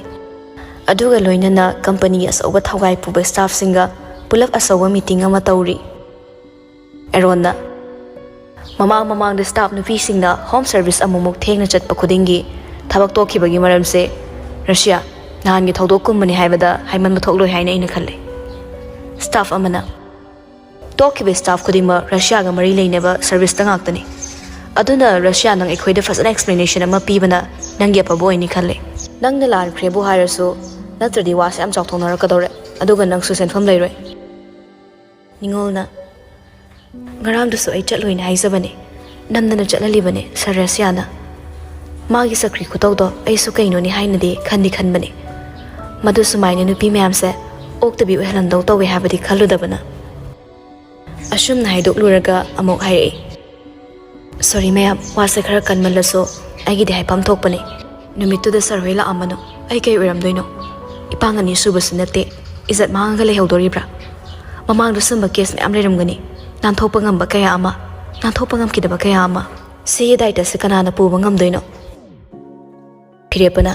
Aduga loinana company asoba thawai puba staff singa pulap asoba meeting ama tawri. Erona mamang the staff nupi singna home service amumuk thengna chatpa khudingi thabak tokhibagi maramse Russia nahangi thodok kumbani haibada haiman mathokloi haina ina khalle. Staff amana tokhibe staff khudima Russia ga mari leineba service tangaktani. Aduna Russia nang ekhoida fazana explanation ama pibana nangi apabo ini khalle. Nangna lan khrebu harasu natradi wase am chawthonara kadore aduga nang su senfam leiroi. Ningolna Garam du so ay chatloin haizabane namdana chatlalibane sa Russiana magi sakri khutawdo ay su kaino ni hainadi khandi khanbane madu sumaina nupi mayamse oktabi wehalandaw tawe habadi khaludabana asumna haidok luraga amok haire sorry mayam wase khara kanmalaso aigi de haipam thokpane numittuda sarhoila amano ay kay uramdoino ipangani subasu nate izat manganga lehawdoribra mamang rusamba case mayam leramgani Nanthokpa ngamba kaya ama nanthokpa ngamkidaba kaya ama se daita se kanana puba ngamdoino Phirepana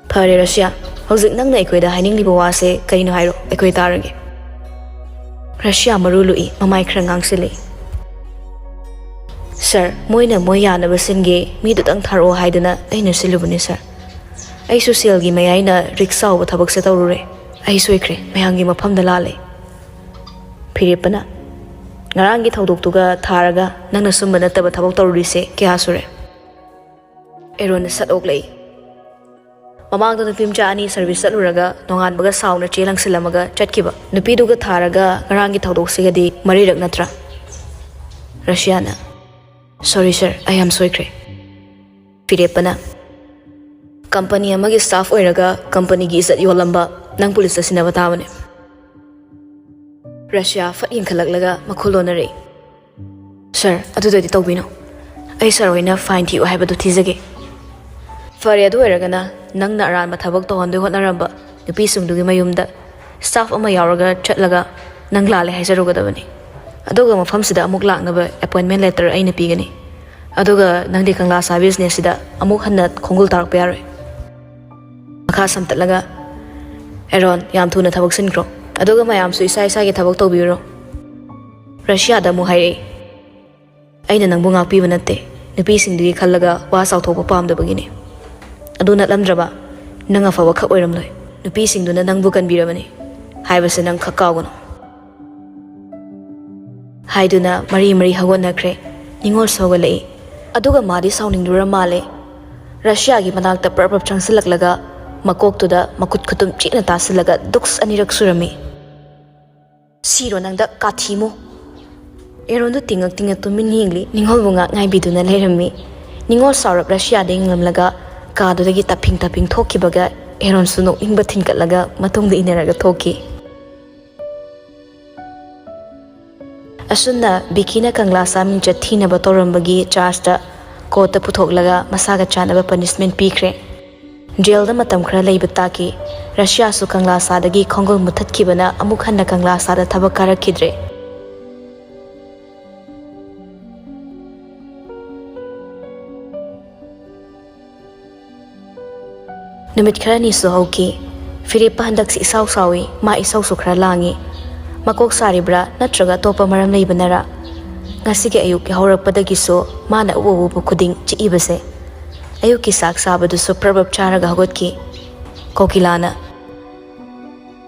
Phare Russia hojik nangna ekoida hainingliba wase kaino hairo ekoi tarage Russia marului mamai khra ngangsile Sir moina moyana basinge mi dutang tharo haidana aina silubani sir ai social gi mayaina rickshaw ba thabak se tawrure ai soikre mayangi mafamda lale Phirepana Ngarangi thodoktuga tharaga nangna sumba nataba thabak tawrise kya sure Eron sat oklei Mamang da pimcha ani service saluraga nongan baga sauna chelang silamaga chatkiba nupiduga tharaga ngarangi thodok sigadi marirak natra Russiana Sorry sir I am sorry Phirepana Company amagi staff oiraga company gi isat yolamba nang police sinaba tabane Russia fat yingkhalak makhulonare Sir adudadi tawbino ai sir oina fine thi haibadu thizage Fare adu eragana nangna aran mathabak to hondu honaramba nupi sungdugi mayumda staff ama yauraga chatlaga nanglale haisarugadabani aduga mafamsida amuk laknaba appointment letter aina pigani aduga nangdi kangla sa business sida amuk hanna khongul tarak payaroi makha samtatlaga Eron yam thuna thabak sinkro aduga mayam su isa isa gi thabak tawbiro Russia da mu haire aina nangbu ngakpi banate nupi singdugi khallaga wa sawthokpa pamdabagini aduna lamdraba nanga fawa khak oiramloi nupi singduna nangbu kanbirabani haibase nang khakawgono haiduna mari hagonnakre ningol sogalei aduga madi sawningdura male Russia gi manakta prapap changsilaklaga makoktuda makut khutum china tasilaga duks anirak surami Siro nangda kathimo Erondu tingak tumin hingli ningol bunga ngai biduna lerami ningol sarap Russia dinglamlaga kadudagi taping thokibaga Eron sunok ingba thinkatlaga matungda ineraga thoki Asunda bikina kangla saming chathina batorambagi charge ta kota puthoklaga masaga chanaba punishment pikre jail da matam khra leiba taki Russia su kangla sadagi khongol muthatkibana amuk hanna kangla sada thabak karakidre Numit kharani su hauki Phireppa handak si isaw sawi ma isaw su khra langi makok saribra natraga topa maram leibanara ngasige ayuk haurakpadagi so mana ubu khuding chiibase ayuk ki sak sabadu so prabab charaga hagotki kokilana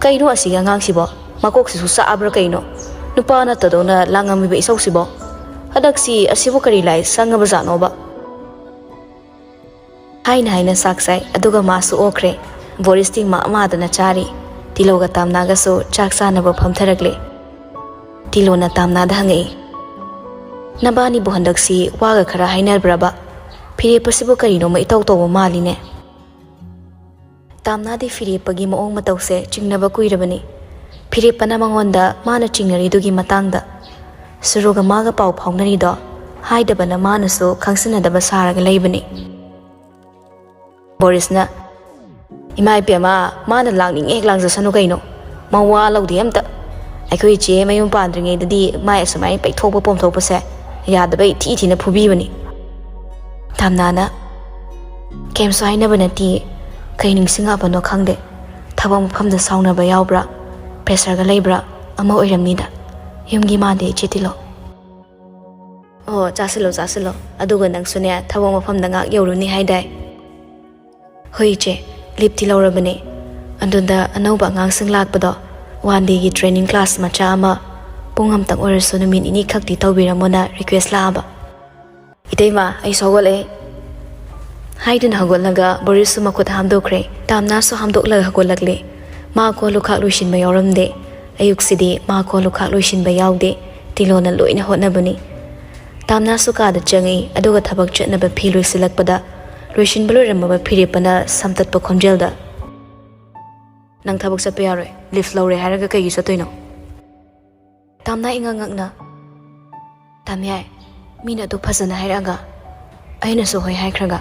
kaino asiga ngangsibo makok si susa abra kaino nupa na tadona langami ba isaw sibo hadaksi asibo kari lai sangaba jano ba haina saksai aduga masu okre voristing ma amadana chari tiloga tamnaga so chaksa na ba phamtharagle tilona tamnada hangai nabani bu handaksi waga khara hainar braba Phireppa sibo karino ma itaw taw maline tamnadi Phireppa gi maong matawse chingnaba kuirabani Philipana mangonda mana chingnaridugi matangda suruga maga pau phaunarido haidabana manasu khangsinadaba saraga leibani. Borisna Imai Pema mana langning ek langsasanu kaino mawa laudi amta aikoi che mayum pandringe dadi mai asumai paithokpa pomthokpa se yadabai thina phubibani. Tamnana Kemso hainabana ti kaining singa bano khangde thabang phamda saunaba yaubra pressure ga leibra ama oiramnida yumgi mande chetilo. Oh chasilo aduga nang sunya thabang phamda ngak yoruni haidai. Hoi che lipti laurabane andunda anauba ngang sing lakpado one day gi training class macha ama pungam tang orasu numin ini khakti tawbiramona request laaba. Iteima ai sogole Haidin hagolaga Borisu makut hamdokre tamna so hamdokla hagolakle ma ko lukhak luishin bayoramde ayuksidi ma ko lukhak luishin bayawde tilona loina hotnabani tamna so ka da changi aduga thabak chatnaba philoi silakpada luishin baloramaba phirepana samtatpa khomjelda nang thabak satpa yaroi lift lawre haraga kai gi satoino tamna ingangakna tamyai mina du phasana hairaga aina so hoi haikhraga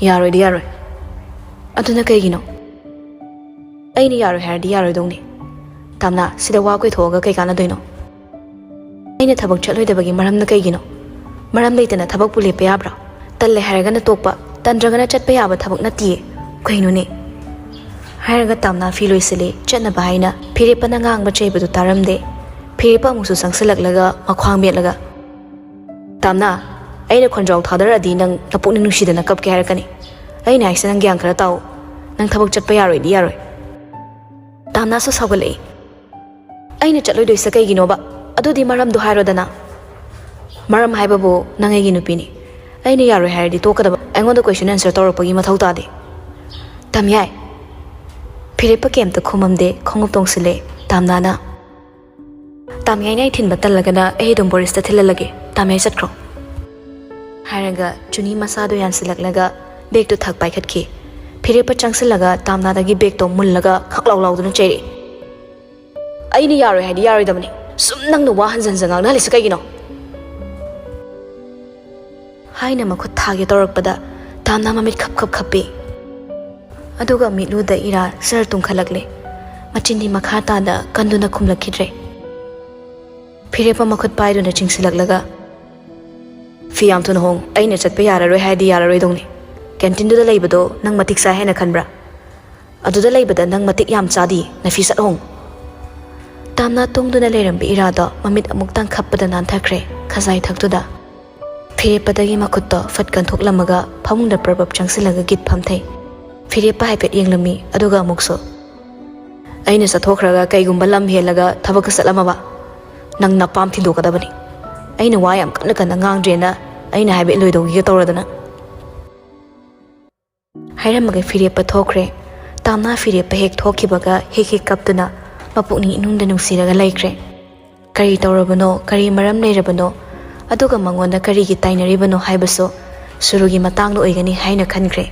Yaroi di yaroi aduna kaigino aini yaroi hardi yaroi dongni tamna sida wa koi thoga kai kana doino aina thabak chaloi dabagi maramna kaigino maram leitana thabak pule pe yabra talle haraga na tokpa tandraga na chatpa yaba thabak na tie kaino ne haraga tamna filoi sile chatna bahaina phire pana ngang ba chei badu taramde phire pa musu sangsalak makhwang bet laga tamna aina khonjau thadar adi nang napukning nusidana kap ke harakani aina aisa nang gyang khara tau nang thabak chatpa yaroi di yaroi tamna so sagalei aina chatloi doi sakai ginoba adudi maram du hairodana maram haibabu nang ai ginu pini aina yaroi hairdi tokadaba aingonda question answer tawrapagi mathau tade tamyai phirepa kemta khumamde khongup tongsile tamnana tamyai nai thin batalagana ai dom boris ta thilalage tamyai satkro Haraga chuni masado yansilaklaga bag to thak pai khatki phire pa changsilaga tamna dagi bag to mullaga khaklaw lawduna cheri aini yaroi hadi yaroi damani sum nang no wa hanjan jangang na lisa kaigino haina makhu thage torakpada tamna mamit khap khappi aduga mitlu da ira sar tung khalakle machindi makha ta da kanduna khumlakhidre phire pa makhut pai do na chingsilaklaga Fiam to hong aina chatpa yararoi haidi yararoi dongni canteen du da leibado nang matik sa hena khanbra adu da leibada nang matik yam chadi nafisat hong tamna tongduna leirambi irada mamit amuk tang khappada nan thakre khazai thaktuda phirepadagi makutto fatkan thoklamaga phamungda prabab changsilaga git phamthai phirepa haipet yenglami aduga amukso aina sathokraga kaigumba lam helaga thabak salamaba nang napam thindokadabani aina wayam kana ngangrena aina haibe loidogi tawradana hairamaga phirepa thokre tamna phirepa hek thokibaga hek kaptuna mapukni inungda nungsiraga laikre kari tawrabano kari maram leirabano aduga mangonda kari gi tainaribano haibaso surugi matangno oigani haina khankre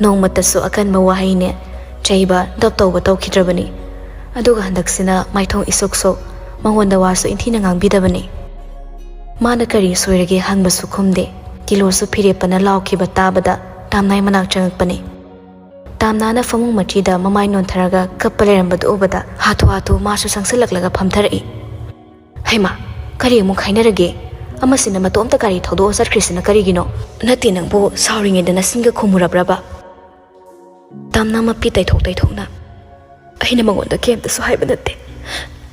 nongmatasu akanma wahaine chaiba daptawba tawkhidrabani aduga handaksina maithong isokso mangonda wasu inthina ngangbidabani Mana kari soirage hangba sukhumde kilo su phirepana laukhiba tabada tamnai manak changakpani tamnana famung machida mamai non tharaga kappalerambadu obada hatu masu sangsilaklaga phamtharai haima kari mu khainarage amasina matomta kari thodo sarkhrisina karigino nati nangbo sauringe dana singa khumurabraba tamna mapi taithokna aina mangonda kemta su haiba natte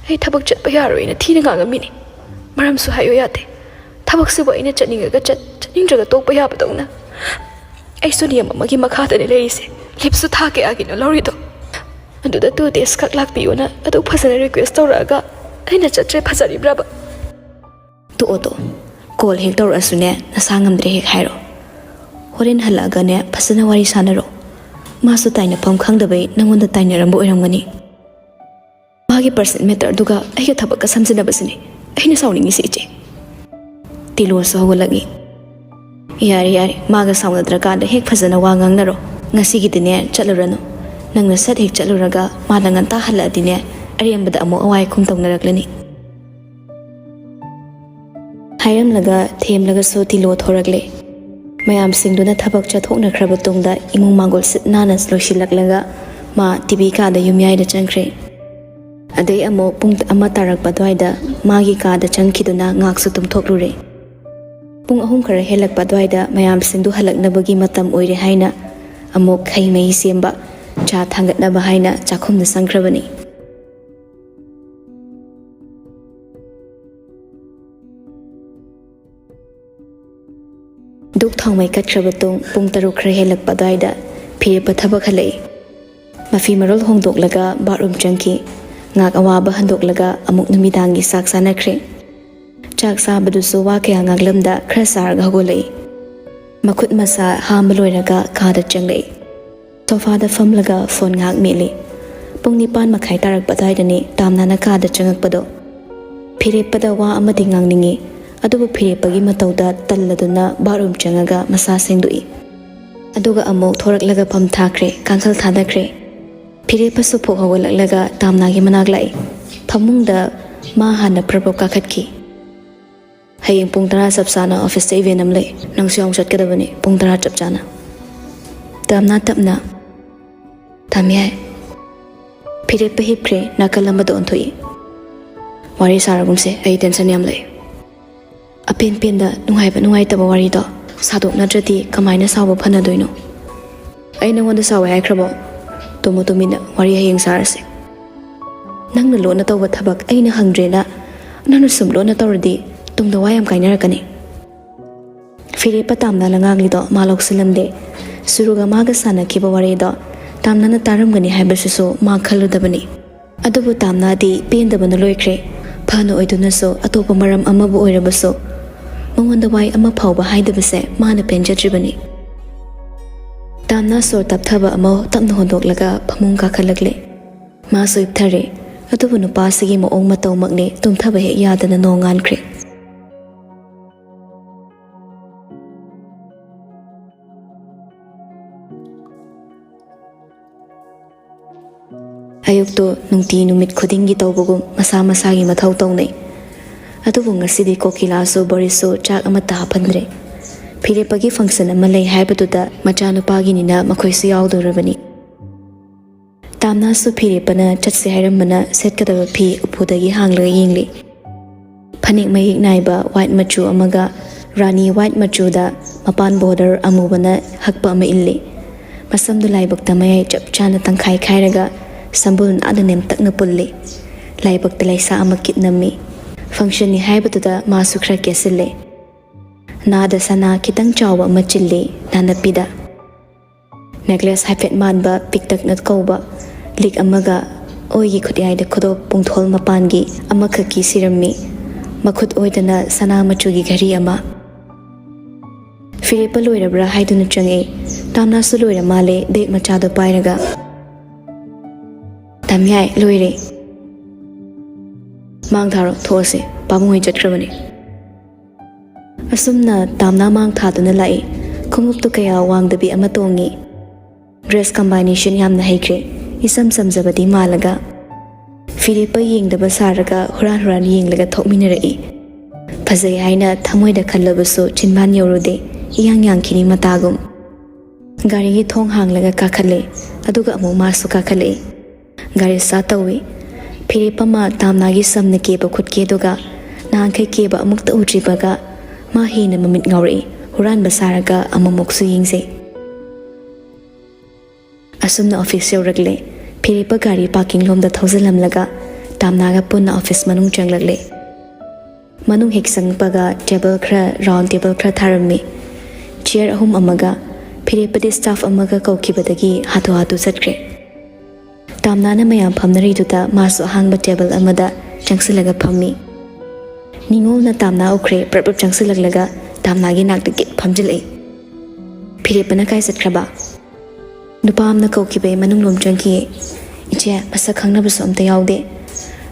ai thabak chatpa yaroina thina ngangamini maram su hayo yate Thabak sibo ina chaningaga chanindraga tokpa yabadongna ai suniyam amagi makhadani leise lipsu thake agino lorido aduda tu des khak lakpiyona adu phasana request tawraga aina chatre phasari braba to oto call hek tawra asune nasangamdre hek hairo horin halaga ne phasana wari sanaro masu taina pham khangdabai nangonda tainarambo oiramgani magi person matter duga ai thabak ka samjina basini aina sauningi se iche Tilo so hawalagi yari maga sauna drakanda hek phazana wa ngangnaro ngasi gi dine chalurano ꯅꯪꯅ ꯁꯠ ꯍꯦꯛ ꯆꯠꯂꯨꯔꯒ ꯃꯥꯅ ꯉꯟꯇꯥ ꯍꯜꯂꯛꯑꯗꯤꯅꯦ ꯑꯔꯦꯝꯕꯗ ꯑꯃꯨꯛ ꯑꯋꯥꯏ ꯈꯨꯝ ꯇꯧꯅꯔꯛꯂꯅꯤ ꯍꯥꯏꯔꯝꯂꯒ ꯊꯦꯝꯂꯒꯁꯨ ꯇꯤꯂꯣ ꯊꯣꯔꯛꯂꯦ ꯃꯌꯥꯝꯁꯤꯡꯗꯨꯅ ꯊꯕꯛ ꯆꯠꯊꯣꯛꯅꯈ꯭ꯔꯕ ꯇꯨꯡꯗ ꯏꯃꯨꯡ ꯃꯥꯡꯒꯣꯜ ꯁꯤꯠ ꯅꯥꯟꯅ ꯂꯣꯏꯁꯤꯜꯂꯛꯂꯒ ꯃꯥ ꯇꯤꯚꯤ ꯀꯥꯗ ꯌꯨꯝꯌꯥꯏꯗ ꯆꯪꯈ꯭ꯔꯦ ꯑꯗꯩ ꯑꯃꯨꯛ ꯄꯨꯡ 1 ꯇꯥꯔꯛꯄ ꯑꯗꯨꯋꯥꯏꯗ ꯃꯥꯒꯤ ꯀꯥꯗ ꯆꯪꯈꯤꯗꯨꯅ ꯉꯥꯛꯁꯨ ꯇꯨꯝꯊꯣꯛꯂꯨꯔꯦ ꯄꯨꯡ 3 ꯈꯔ ꯍꯦꯜꯂꯛꯄ ꯑꯗꯨꯋꯥꯏꯗ ꯃꯌꯥꯝꯁꯤꯡꯗꯨ ꯍꯜꯂꯛꯅꯕꯒꯤ ꯃꯇꯝ ꯑꯣꯏꯔꯦ ꯍꯥꯏꯅ ꯑꯃꯨꯛ ꯈꯩ ꯃꯍꯤ ꯁꯦꯝꯕ ꯆꯥ ꯊꯥꯡꯒꯠꯅꯕ ꯍꯥꯏꯅ ꯆꯥꯛꯈꯨꯝꯗ ꯆꯪꯈ꯭ꯔꯕꯅꯤ ꯗꯨꯛ ꯊꯥꯎꯃꯩ ꯀꯠꯈ꯭ꯔꯕ ꯄꯨꯡ 3 ꯈꯔ ꯍꯦꯜꯂꯛꯄ ꯑꯗꯨꯋꯥꯏꯗ ꯐꯤꯔꯦꯞꯄ ꯊꯕꯛ ꯍꯜꯂꯛꯏ ꯃꯐꯤ ꯃꯔꯣꯜ ꯍꯣꯡꯗꯣꯛꯂꯒ ꯕꯥꯠꯔꯨꯝ ꯆꯪꯈꯤ ꯉꯥꯛ ꯑꯋꯥꯕ ꯍꯟꯗꯣꯛꯂꯒ ꯑꯃꯨꯛ ꯅꯨꯃꯤꯗꯥꯡꯒꯤ ꯆꯥꯛ ꯆꯥꯅꯈ꯭ꯔꯦ ꯆꯥꯛ ꯆꯥꯕꯗꯨꯁꯨ ꯋꯥ ꯀꯌꯥ ꯉꯥꯡꯂꯝꯗ ꯈꯔ ꯆꯥꯔꯒ ꯍꯧꯒꯠꯂꯛꯏ ꯃꯈꯨꯠ ꯃꯁꯥ ꯍꯥꯝꯕ ꯂꯣꯏꯔꯒ ꯀꯥꯗ ꯆꯪꯂꯛꯏ ꯁꯣꯐꯥꯗ ꯐꯝꯂꯒ ꯐꯣꯟ ꯉꯥꯛ ꯃꯦꯠꯂꯤ ꯄꯨꯡ 9:30 ꯇꯥꯔꯛꯄ ꯑꯗꯨꯋꯥꯏꯗꯅꯤ ꯇꯥꯝꯅꯥꯅ ꯀꯥꯗ ꯆꯪꯉꯛꯄꯗꯣ ꯐꯤꯔꯦꯞꯄꯗ ꯋꯥ ꯑꯃꯗꯤ ꯉꯥꯡꯅꯤꯡꯉꯤ ꯑꯗꯨꯕꯨ ꯐꯤꯔꯦꯞꯄꯒꯤ ꯃꯇꯧꯗ ꯇꯜꯂꯗꯨꯅ ꯕꯥꯠꯔꯨꯝ ꯆꯪꯉꯒ ꯃꯁꯥ ꯁꯦꯡꯗꯣꯛꯏ ꯑꯗꯨꯒ ꯑꯃꯨꯛ ꯊꯣꯔꯛꯂꯒ ꯐꯝ ꯊꯥꯈ꯭ꯔꯦ ꯀꯥꯡꯈꯜ ꯊꯥꯗꯈ꯭ꯔꯦ ꯐꯤꯔꯦꯞꯄꯁꯨ ꯐꯣꯛ ꯍꯧꯒꯠꯂꯛꯂꯒ ꯇꯥꯝꯅꯥꯒꯤ ꯃꯅꯥꯛ ꯂꯥꯛꯏ ꯐꯃꯨꯡꯗ ꯃꯥ ꯍꯥꯟꯅ ꯄ꯭ꯔꯕꯣꯛ ꯀꯥꯈꯠꯈꯤ ꯍꯌꯦꯡ ꯄꯨꯡ 10 ꯆꯞ ꯆꯥꯅ ꯑꯣꯐꯤꯁꯇ ꯏꯚꯦꯟ ꯑꯃ ꯂꯩ ꯅꯪꯁꯨ ꯌꯥꯎ ꯆꯠꯀꯗꯕꯅꯤ ꯄꯨꯡ 10 ꯆꯞ ꯆꯥꯅ ꯇꯥꯝꯅꯥ ꯇꯞꯅ ꯇꯥꯝꯌꯥꯏ ꯐꯤꯔꯦꯞꯄ ꯍꯤꯞꯈ꯭ꯔꯦ ꯅꯥꯀꯜ ꯑꯃꯗ ꯑꯣꯟꯊꯣꯛꯏ ꯋꯥꯔꯤ ꯁꯥꯔꯒꯨꯝꯁꯦ ꯑꯩ ꯇꯦꯟꯁꯟ ꯌꯥꯝ ꯂꯩ ꯑꯄꯦꯟ ꯄꯦꯟꯗ ꯅꯨꯡꯉꯥꯏꯕ ꯅꯨꯡꯉꯥꯏꯇꯕ ꯋꯥꯔꯤꯗꯣ ꯁꯥꯗꯣꯛꯅꯗ꯭ꯔꯗꯤ ꯀꯃꯥꯏꯅ ꯁꯥꯎꯕ ꯐꯅꯗꯣꯏꯅꯣ ꯑꯩ ꯅꯉꯣꯟꯗ ꯁꯥꯎꯋꯦ ꯍꯥꯏꯈ꯭ꯔꯕꯣ ꯇꯨꯝꯃꯨ ꯇꯨꯃꯤꯟꯅ ꯋꯥꯔꯤ ꯍꯌꯦꯡ ꯁꯥꯔꯁꯦ ꯅꯪꯅ ꯂꯣꯟꯅ ꯇꯧꯕ ꯊꯕꯛ ꯑꯩꯅ ꯍꯪꯗ꯭ꯔꯦꯅ ꯅꯪꯅ ꯁꯨꯝ ꯂꯣꯟꯅ ꯇꯧꯔꯗꯤ ꯇꯨꯡꯗ ꯋꯥ ꯌꯥꯝ ꯀꯥꯏꯅꯔꯛꯀꯅꯤ ꯐꯤꯔꯦꯞꯄ ꯇꯥꯝꯅꯥꯅ ꯉꯥꯡꯂꯤꯗꯣ ꯃꯥ ꯂꯧꯁꯤꯜꯂꯝꯗꯦ ꯁꯨꯔꯨꯒ ꯃꯥꯒ ꯁꯥꯟꯅꯈꯤꯕ ꯋꯥꯔꯤꯗꯣ ꯇꯥꯝꯅꯥꯅ ꯇꯥꯔꯝꯒꯅꯤ ꯍꯥꯏꯕꯁꯤꯁꯨ ꯃꯥ ꯈꯜꯂꯨꯗꯕꯅꯤ ꯑꯗꯨꯕꯨ ꯇꯥꯝꯅꯥꯗꯤ ꯄꯦꯟꯗꯕꯅ ꯂꯣꯏꯈ꯭ꯔꯦ ꯐꯅ ꯑꯣꯏꯗꯨꯅꯁꯨ ꯑꯇꯣꯞꯄ ꯃꯔꯝ ꯑꯃꯕꯨ ꯑꯣꯏꯔꯕꯁꯨ ꯃꯉꯣꯟꯗ ꯋꯥꯏ ꯑꯃ ꯐꯥꯎꯕ ꯍꯥꯏꯗꯕꯁꯦ ꯃꯥꯅ ꯄꯦꯟꯖꯗ꯭ꯔꯤꯕꯅꯤ ꯇꯥꯝꯅꯥ ꯁꯣꯔ ꯇꯞꯊꯕ ꯑꯃ ꯇꯞꯅ ꯍꯣꯟꯗꯣꯛꯂꯒ ꯐꯃꯨꯡ ꯀꯥꯈꯠꯂꯛꯂꯦ ꯃꯥꯁꯨ ꯏꯞꯊꯔꯦ ꯑꯗꯨꯕꯨ ꯅꯨꯄꯥꯁꯤꯒꯤ ꯃꯑꯣꯡ ꯃꯇꯧꯃꯛꯅꯤ ꯇꯨꯝꯊꯕ ꯍꯦꯛ ꯌꯥꯗꯅ ꯅꯣꯡꯉꯥꯟꯈ꯭ꯔꯦ ꯑꯌꯨꯛꯇꯣ ꯅꯨꯡꯇꯤ ꯅꯨꯃꯤꯠ ꯈꯨꯗꯤꯡꯒꯤ ꯇꯧꯕꯒꯨꯝ ꯃꯁꯥ ꯃꯁꯥꯒꯤ ꯃꯊꯧ ꯇꯧꯅꯩ ꯑꯗꯨꯕꯨ ꯉꯁꯤꯗꯤ ꯀꯣꯀꯤꯂꯥꯁꯨ ꯕꯣꯔꯤꯁꯁꯨ ꯆꯥꯛ ꯑꯃꯠꯇ ꯍꯥꯞꯍꯟꯗ꯭ꯔꯦ ꯐꯤꯔꯦꯞꯄꯒꯤ ꯐꯪꯁꯟ ꯑꯃ ꯂꯩ ꯍꯥꯏꯕꯗꯨꯗ ꯃꯆꯥꯅꯨꯄꯥꯒꯤꯅꯤꯅ ꯃꯈꯣꯏꯁꯨ ꯌꯥꯎꯗꯧꯔꯕꯅꯤ ꯇꯥꯝꯅꯥꯁꯨ ꯐꯤꯔꯦꯞꯄꯅ ꯆꯠꯁꯦ ꯍꯥꯏꯔꯝꯕꯅ ꯁꯦꯠꯀꯗꯕ ꯐꯤ ꯎꯄꯨꯗꯒꯤ ꯍꯥꯡꯂꯒ ꯌꯦꯡꯂꯤ ꯐꯅꯦꯛ ꯃꯌꯦꯛ ꯅꯥꯏꯕ ꯋꯥꯏꯠ ꯃꯆꯨ ꯑꯃꯒ ꯔꯥꯅꯤ ꯋꯥꯏꯠ ꯃꯆꯨꯗ ꯃꯄꯥꯟ ꯕꯣർഡꯔ ꯑꯃꯨꯕꯅ ꯍꯛꯄ ꯑꯃ ꯏꯜꯂꯤ ꯃꯁꯝꯗꯨ ꯂꯥꯏꯕꯛꯇ ꯃꯌꯥꯏ ꯆꯞ ꯆꯥꯅ ꯇꯪꯈꯥꯏ ꯈꯥꯏꯔꯒ ꯁꯝꯕꯨꯜ ꯅꯥꯟꯅ ꯅꯦꯝꯇꯛꯅ ꯄꯨꯜꯂꯤ ꯂꯥꯏꯕꯛꯇ ꯂꯩꯁꯥ ꯑꯃ ꯀꯤꯠ ꯅꯝꯃꯤ ꯐꯪꯁꯟꯅꯤ ꯍꯥꯏꯕꯗꯨꯗ ꯃꯥꯁꯨ ꯈꯔ ꯀꯦꯁꯤꯜꯂꯦ ꯅꯥꯗ ꯁꯅꯥ ꯈꯤꯇꯪ ꯆꯥꯎꯕ ꯑꯃ ꯆꯤꯜꯂꯤ ꯅꯥꯅꯞꯄꯤꯗ ꯅꯦꯛꯂꯦꯁ ꯍꯥꯏꯐꯦꯠ ꯃꯥꯟꯕ ꯄꯤꯛꯇꯛꯅ ꯀꯧꯕ ꯂꯤꯛ ꯑꯃꯒ ꯑꯣꯏꯒꯤ ꯈꯨꯠꯌꯥꯏꯗ ꯈꯨꯗꯣꯞ ꯄꯨꯡꯊꯣꯜ ꯃꯄꯥꯟꯒꯤ ꯑꯃꯈꯛꯀꯤ ꯁꯤꯔꯝꯃꯤ ꯃꯈꯨꯠ ꯑꯣꯏꯗꯅ ꯁꯅꯥ ꯃꯆꯨꯒꯤ ꯘꯔꯤ ꯑꯃ ꯐꯤꯔꯦꯞꯄ ꯂꯣꯏꯔꯕ꯭ꯔꯥ ꯍꯥꯏꯗꯨꯅ ꯆꯪꯉꯤ ꯇꯥꯝꯅꯥꯁꯨ ꯂꯣꯏꯔ ꯃꯥꯜꯂꯦ ꯕꯦꯛ ꯃꯆꯥꯗꯣ ꯄꯥꯏꯔꯒ ꯇꯥꯝꯌꯥꯏ ꯂꯣꯏꯔꯦ ꯃꯥꯡ ꯊꯥꯔꯣ ꯊꯣꯛꯑꯁꯦ ꯄꯥꯕꯨꯡ ꯍꯣꯏ ꯆꯠꯈ꯭ꯔꯕꯅꯤ ꯑꯁꯨꯝꯅ ꯇꯥꯝꯅꯥ ꯃꯥꯡ ꯊꯥꯗꯨꯅ ꯂꯥꯛꯏ ꯈꯣꯡꯎꯞꯇꯨ ꯀꯌꯥ ꯋꯥꯡꯗꯕꯤ ꯑꯃ ꯇꯣꯡꯉꯤ ꯗ꯭ꯔꯦꯁ ꯀꯝꯕꯥꯏꯅꯦꯁꯟ ꯌꯥꯝꯅ ꯍꯩꯈ꯭ꯔꯦ ꯏꯆꯝ ꯆꯝꯖꯕꯗꯤ ꯃꯥꯜꯂꯒ ꯐꯤꯔꯦꯞꯄ ꯌꯦꯡꯗꯕ ꯁꯥꯔꯒ ꯍꯨꯔꯥꯟ ꯍꯨꯔꯥꯟ ꯌꯦꯡꯂꯒ ꯊꯣꯛꯃꯤꯟꯅꯔꯛꯏ ꯐꯖꯩ ꯍꯥꯏꯅ ꯊꯃꯣꯏꯗ ꯈꯜꯂꯕꯁꯨ ꯆꯤꯟꯕꯥꯟ ꯌꯧꯔꯨꯗꯦ ꯏꯌꯥꯡ ꯌꯥꯡꯈꯤꯅꯤ ꯃꯇꯥꯒꯨꯝ ꯒꯥꯔꯤꯒꯤ ꯊꯣꯡ ꯍꯥꯡꯂꯒ ꯀꯥꯈꯠꯂꯦ ꯑꯗꯨꯒ ꯑꯃꯨꯛ ꯃꯥꯁꯨ ꯀꯥꯈꯠꯂꯛꯏ ꯒꯥꯔꯤ ꯁ꯭ꯇꯥꯔꯠ ꯇꯧꯏ ꯐꯤꯔꯦꯞꯄ ꯇꯥꯝꯅꯥꯒꯤ ꯁꯝꯅ ꯀꯦꯕ ꯈꯨꯠꯀꯦꯗꯨꯒ ꯅꯍꯥꯟꯈꯩ ꯀꯦꯕ ꯑꯃꯨꯛꯇ ꯎꯗ꯭ꯔꯤꯕꯒ ꯃꯥ ꯍꯦꯟꯅ ꯃꯃꯤꯠ ꯉꯥꯎꯔꯛꯏ ꯍꯨꯔꯥꯟꯕ ꯁꯥꯔꯒ ꯑꯃꯃꯨꯛꯁꯨ ꯌꯦꯡꯖꯩ ꯑꯁꯨꯝꯅ ꯑꯣꯐꯤꯁ ꯌꯧꯔꯛꯂꯦ ꯐꯤꯔꯦꯞꯄ ꯒꯥꯔꯤ ꯄꯥꯔꯀꯤꯡ ꯂꯣꯝꯗ ꯊꯧꯖꯤꯜꯂꯝꯂꯒ ꯇꯥꯝꯅꯥꯒ ꯄꯨꯟꯅ ꯑꯣꯐꯤꯁ ꯃꯅꯨꯡ ꯆꯪꯂꯛꯂꯦ ꯃꯅꯨꯡ ꯍꯦꯛ ꯆꯪꯉꯛꯄꯒ ꯇꯦꯕꯜ ꯈꯔ ꯔꯥꯎꯟ ꯇꯦꯕꯜꯈꯔ ꯊꯥꯔꯝꯃꯤ ꯆꯤꯌꯔ 3 ꯑꯃꯒ ꯐꯤꯔꯦꯞꯄꯗꯤ ꯁ꯭ꯇꯥꯐ ꯑꯃꯒ ꯀꯧꯈꯤꯕꯗꯒꯤ ꯍꯥꯊꯨ ꯍꯥꯊꯨ ꯆꯠꯈ꯭ꯔꯦ ꯇꯥꯝꯅꯥꯅ ꯃꯌꯥꯝ ꯐꯝꯅꯔꯤꯗꯨꯗ ꯃꯥꯁꯨ ꯑꯍꯥꯡꯕ ꯇꯦꯕꯜ ꯑꯃꯗ ꯆꯪꯁꯤꯜꯂꯒ ꯐꯝꯃꯤ ꯅꯤꯉꯣꯜꯅ ꯇꯥꯝꯅꯥ ꯎꯈ꯭ꯔꯦ ꯄ꯭ꯔꯞ ꯄ꯭ꯔꯞ ꯆꯪꯁꯤꯜꯂꯛꯂꯒ ꯇꯥꯝꯅꯥꯒꯤ ꯅꯥꯛꯇ ꯒꯤꯠ ꯐꯝꯖꯤꯜꯂꯛꯏ ꯐꯤꯔꯦꯞꯄꯅ ꯀꯥꯏ ꯆꯠꯈ꯭ꯔꯕ ꯅꯨꯄꯥ ꯑꯃꯅ ꯀꯧꯈꯤꯕꯩ ꯃꯅꯨꯡꯂꯣꯝ ꯆꯪꯈꯤꯌꯦ ꯏꯆꯦ ꯃꯁꯛ ꯈꯪꯅꯕꯁꯨ ꯑꯝꯇ ꯌꯥꯎꯗꯦ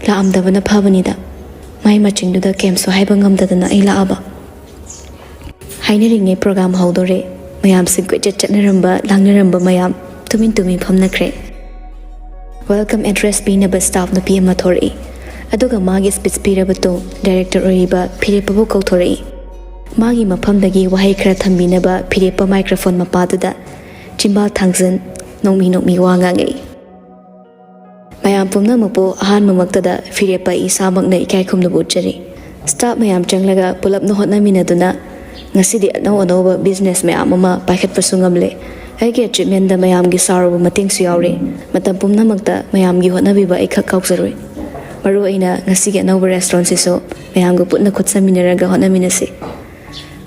ꯂꯥꯛꯑꯝꯗꯕꯅ ꯐꯕꯅꯤꯗ ꯃꯥꯏ ꯃꯆꯤꯡꯗꯨꯗ ꯀꯦꯝꯁꯨ ꯍꯥꯏꯕ ꯉꯝꯗꯗꯅ ꯑꯩ ꯂꯥꯛꯑꯕ ꯍꯥꯏꯅꯔꯤꯉꯩ ꯄ꯭ꯔꯣꯒ꯭ꯔꯥꯝ ꯍꯧꯗꯣꯔꯦ ꯃꯌꯥꯝꯁꯤꯡ ꯀꯣꯏꯆꯠ ꯆꯠꯅꯔꯝꯕ ꯂꯥꯡꯅꯔꯝꯕ ꯃꯌꯥꯝ ꯇꯨꯃꯤꯟ ꯇꯨꯃꯤꯟ ꯐꯝꯅꯈ꯭ꯔꯦ welcome address pinaba staff nupi ama thori aduga magi speech pirabato director oiba phirepabu kauthori magi maphamdagi wahai khara thambinaba phirepa microphone mapaduda chimbal thangjan nongmi wangangai mayam pumna mapo ahan mamaktada phirepa isamakna ikai khumna butchari staff mayam changlaga pulap no hotna minaduna ngasidi anau business mayam ama paikhat pasungamle aige treatment da mayam gi saru mating su yauri matam pumna makta mayam gi hotna biba ikha kaukzaroi maru aina ngasigi anau restaurant se so mayam go putna khutsa minaraga hotna minasi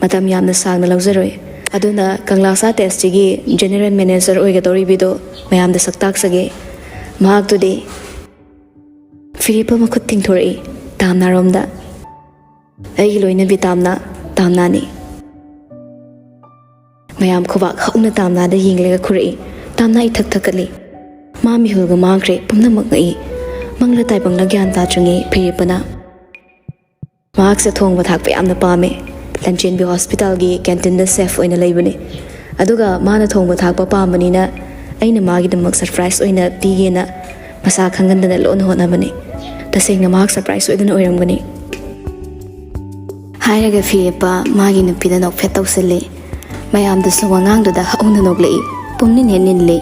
matam yamna sangna lawzaroi aduna kanglasa test gi general manager oiga tori bido mayam da saktak sage mahak tu de phirepa makhut tingthori tamna romda ai loina bi tamna ni mayam khobak hauna tamna da yinglega khuri tamna I thak thakali ma mi hulga mangre pumna makai mangla tai bangla gyan ta chungi phirepana mahak se thong bathak pe amna pame Lanchen bi hospital gi canteen da chef oina leibani aduga mana thong bathak pa pamani na aina magi damak surprise oina pigena masa khangandana lon hona bani tasengna mahak surprise oidana oiramgani hairaga phirepa magi nupida nok phet tawsale mayam da suwangang da hauna noglei pumnin henin le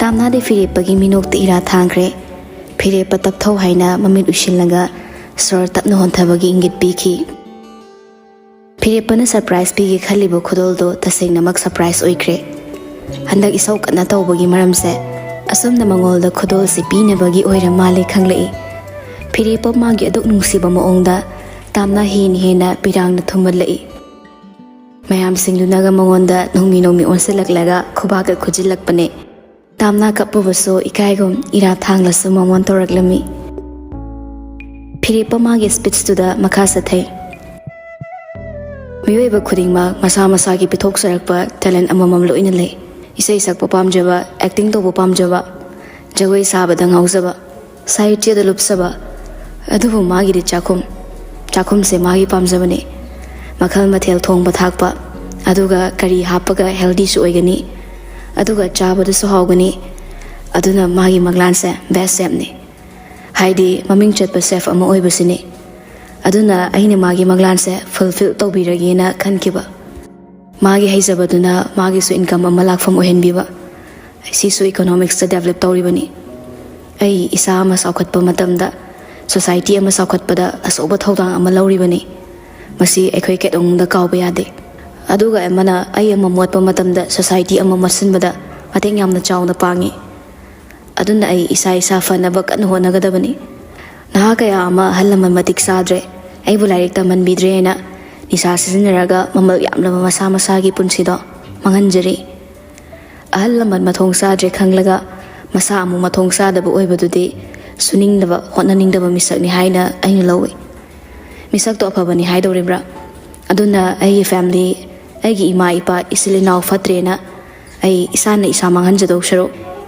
tamna de phirepa gi minok ti ira thangre phirepa tapthau haina mamit ushilnaga sor tapna honthabagi ingit piki phirepa na surprise pigi khalibo khudol do tasengna mak surprise oikre handak isau kana tawbagi maramse asomna mangol da khudol si pinabagi oira male khanglei phirepa magi adok nungsiba maongda tamna hena pirang na thumalai mayam singlunaga mangonda nongmi onselak khobaga khujilak pane tamna kapubaso ikaigom ira thanglasu mamon toraklami phirepa magi speech to da makasa thai miyoiba khudingma masa gi pithok sarakpa talent amamam loina le isai sakpa pamjaba acting to pamjaba jagoi sabada ngaujaba sahittya da lupsaba adubu magi ri chakum se magi pamjabane makhal mathel thong bathakpa aduga kari hapaga healthy su oigani aduga chabadu su hawgani aduna magi maglan se best chef ni haidi maming chatpa chef ama oibasini aduna aina magi maglan se fulfill tawbiragena khankiba magi haijabaduna magi su income ama lakfam ohenbiba si su economics ta develop tawribani ai isa ama saukhatpa matamda society ama saukhatpada asoba thawdang ama lawribani masi ekhoi ketong da kawba yade aduga amana ai ama motpa matamda society ama masinbada mateng yamna chawna pangi aduna ai isa fanaba kan honagadabani naha kaya ama halama matik sadre ai bulairik taman bidrena nisa sisinaraga mamal yamla masa gi punsido manganjari ahalaman mathong sadre khanglaga masa amu mathong sadaba oibadudi suningdaba hotnaningdaba misakni haina aina lawi misak to aphabani haidoribra aduna ai family ai gi ima ipa isilinaw fatrena ai isana isa manghanjado sharo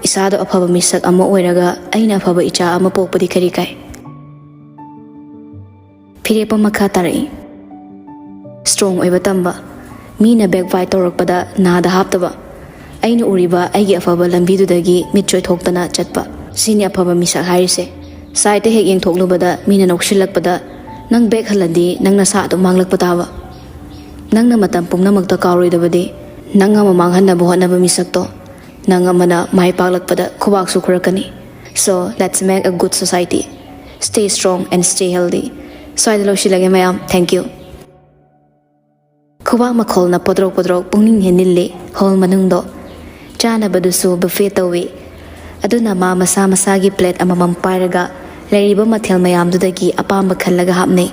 isado aphaba misak ama oiraga aina aphaba icha ama pokpadi kari kai phirepa makha tarai strong oiba tamba mina back fight torokpada nada haptaba aina uriba aigi aphaba lambidudagi mitchoi thoktana chatpa sini aphaba misak hairise side hek yeng thoklubada mina nokshilakpada nang back haladi nang nasa adu manglakpatawa nang na matam pumnamakta kawroidabadi nang ama manghanna bohana misak to nang amana mai paglakpada khubak su khurakani so let's make a good society stay strong and stay healthy so I lo shilage mayam thank you khubak makhol na podrok pungning henille hol manungdo chana badusu buffet tawi aduna masa gi plate amamam pairaga leriba mathel mayam dudagi apamba khallaga hapne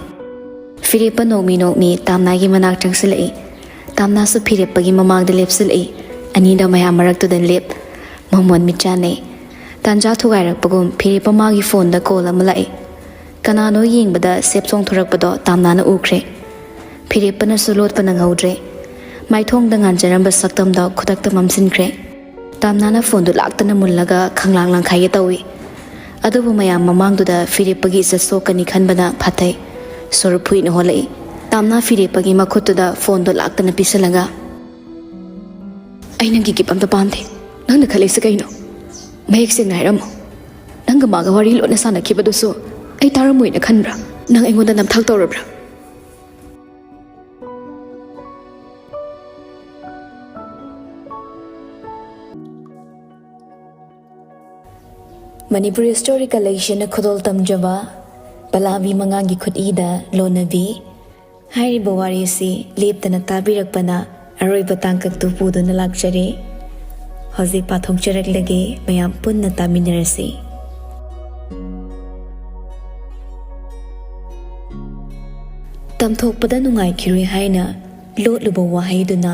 phirepa nomi tamna gi manak changsilai tamna su phirepa gi mamang de lepsilai ani da mayam marak to den lep mamon michane tanja thugai rak pagum phirepa magi phone da call amalai kanano yingbada sep song thorak pado tamna na ukre phirepa na sulot panang haudre mai thong da ngan jaram ba saktam da khudak ta mamsin kre tamna na phone du laktana mullaga khanglang lang khai tawi adubu mayam mamang du da phirepa gi sa sokani khanbana phatai sorphui no holai tamna phirepa gi makhut da phone do laktana pisalaga aina gi gip am da pamthe nang na khale sa kaino mayek sing nairam ꯅꯪꯒ ꯃꯥꯒ ꯋꯥꯔꯤ ꯂꯣꯠꯅ ꯁꯥꯟꯅꯈꯤꯕꯗꯨꯁꯨ ꯑꯩ ꯇꯥꯔꯝꯃꯣꯏꯅ ꯈꯟꯕ꯭ꯔꯥ? ꯅꯪ ꯑꯩꯉꯣꯟꯗ ꯅꯝꯊꯥꯛ ꯇꯧꯔꯕ꯭ꯔꯥ? Manipuri story collection khudol tamjaba Balabi Mangang khutida Lonabi hairiba wari si leptana tabirakpana aroiba tangkak tu puduna lakjare hozi pathokjaraklage mayam punna taminarasi. Tamthokpada nungaikirui haina lotluba wahaiduna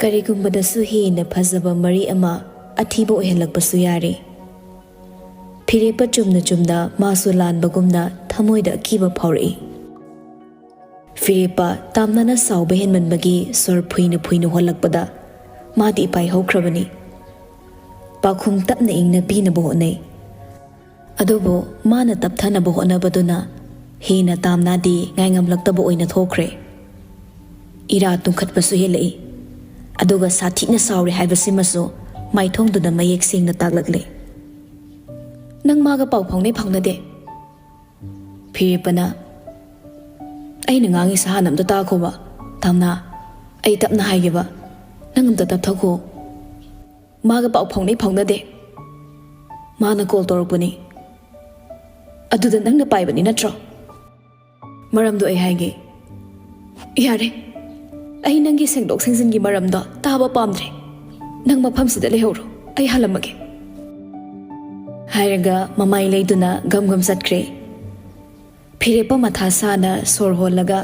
karigumbadasu hena phajaba mari ama athiba ohelakpasu yare. Phirepa chumna chumna masu lanbagumna thamoida akiba phaurai. Phirepa tamnana sauba henmanbagi sor phuina holakpada madi pai hokrabani. Pakhum tapna ingna pina bohonai. Adobo mana tapthana bohonabaduna hena tamnadi ngaingamlaktaba oina thokre. Ira tungkhatpasu helai. Aduga sathina sauri haibasimasu maithongduna mayek sengna taglakle. Nang maga pau phongnei phangnade. Phirepana aina ngangi sahanamda ta khoba tamna ai tapna haigeba nangamda tapthako maga pau phongnei phangnade. Mana call torpani aduda nangna paibani natro maramdo ai haige yare ai nangi sengdok sengsingi maramda taba pamdre nang mafamsida lehoro ai halamage hairaga mamai leiduna gam satkre. Phirepa matha sana sor holaga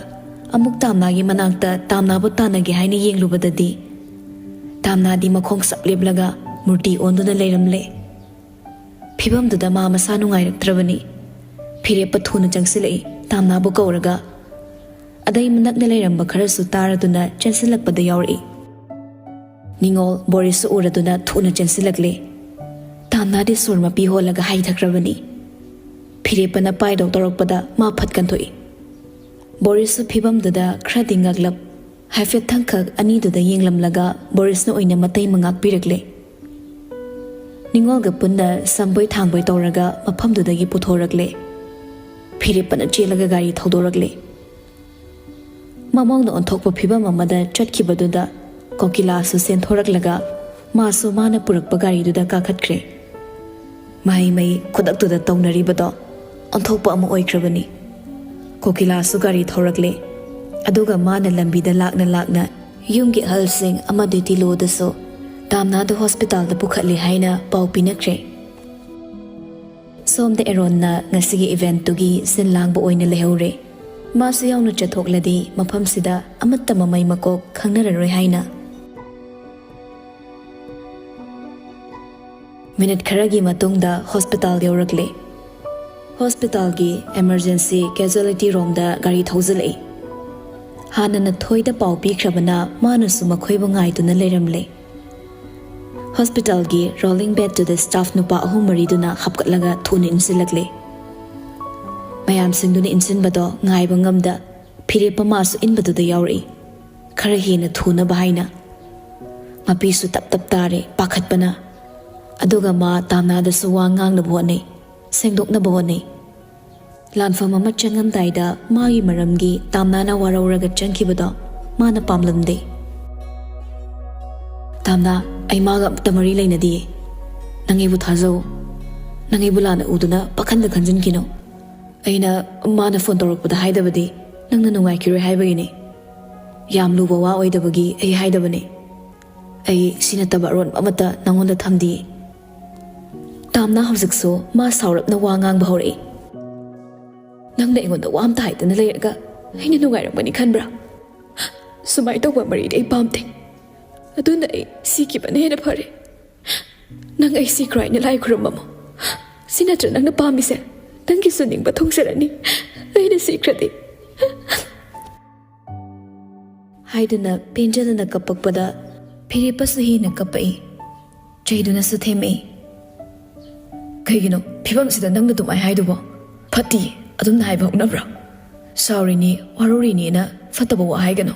amuk tamnagi manakta tamnabu tanagi haina yenglubadadi tamnadi makhong sapleblaga murti onduna leiramle. Phibamduda ma masa nungairaktrabani. Phirepa thuna jangsilai tamnabu kauraga adai manakna leiramba kharasu taraduna chansilakpada yauri. Ningol Borisu uraduna thuna chansilakle. Tamnadi surma piholaga haithakrabani. Phirepana paidok torokpada ma phatkanthoi. Borisu phibamduda khrading ngaglap haifet thangkhak aniduda yenglamlaga Borisna oina matai mangak pirakle. Ningolga punna samboi thangboi toraga maphamdudagi puthorakle. Phirepana chelaga gari thodorakle. Mamongna onthokpa phibam amada chatkibaduda kokila su senthoraklaga masu mana purakpa gari duda kakhatkre. Mai khudaktuda taunaribado onthokpa ama oikrabani. Kokila su gari thorakle aduga mana lambida lakna yumgi halsing amadi tilodaso tamnada hospital da pukhatli haina pau pinakre. Somda eronna ngasigi event tugi sinlangba oina lehore. Masu yauna chathokladi mafamsida amatta mamai makok khangnararoi haina. Minute kharagi matungda hospital yaurakle. Hospital gi emergency casualty room da gari thozalai. Hanana thoida pau pikhrabana manasu makhoiba ngaiduna leiramle. Hospital gi rolling bed to the staff nupa ahum mariduna hapkatlaga thuna insilakle. Mayam singduna insinbado ngaiba ngamda Phirepa masu inbaduda yauri. Khara hena thuna bahaina. Mapisu tap tare pakhatpana. Aduga ma tamnada suwa ngang na buwanay, sengdok na buwanay. Lanfam ama changam daida magi maramgi tamna na warawraga changkibado ma na pamlamde. Tamna ay maga tamari lay na diye. Nangibu thazaw, nangibu lana uduna pakhanda khanjin kino. Ay na ma na phone torokpada haidabadi nang nanungay kiri haibagini. Yam luba wa oidabagi ay haidabani. Ay sinatabaron amata nangonda thamdi. Tamna hawzikso ma saurap na wangang bahori. Nang na ingon da wam tahay na layraga ay nanungayrang khanbra. Sumay tawba marid ay pamte. Aduna ay sikipa na hena pare. Nang ay sikray na lay kurumamo. Sinatra nang napamise. Nang kisuning batong sarani. Ay na sikrati. Haiduna pinjala na kapagpada Phirepa suhi na kapai. Chayduna sutheme. Kaygino, phibam sida nang natumay haidubo. Phati, adum na haibak nabra. Sorry ni, waruri ni na fataba wa haigano.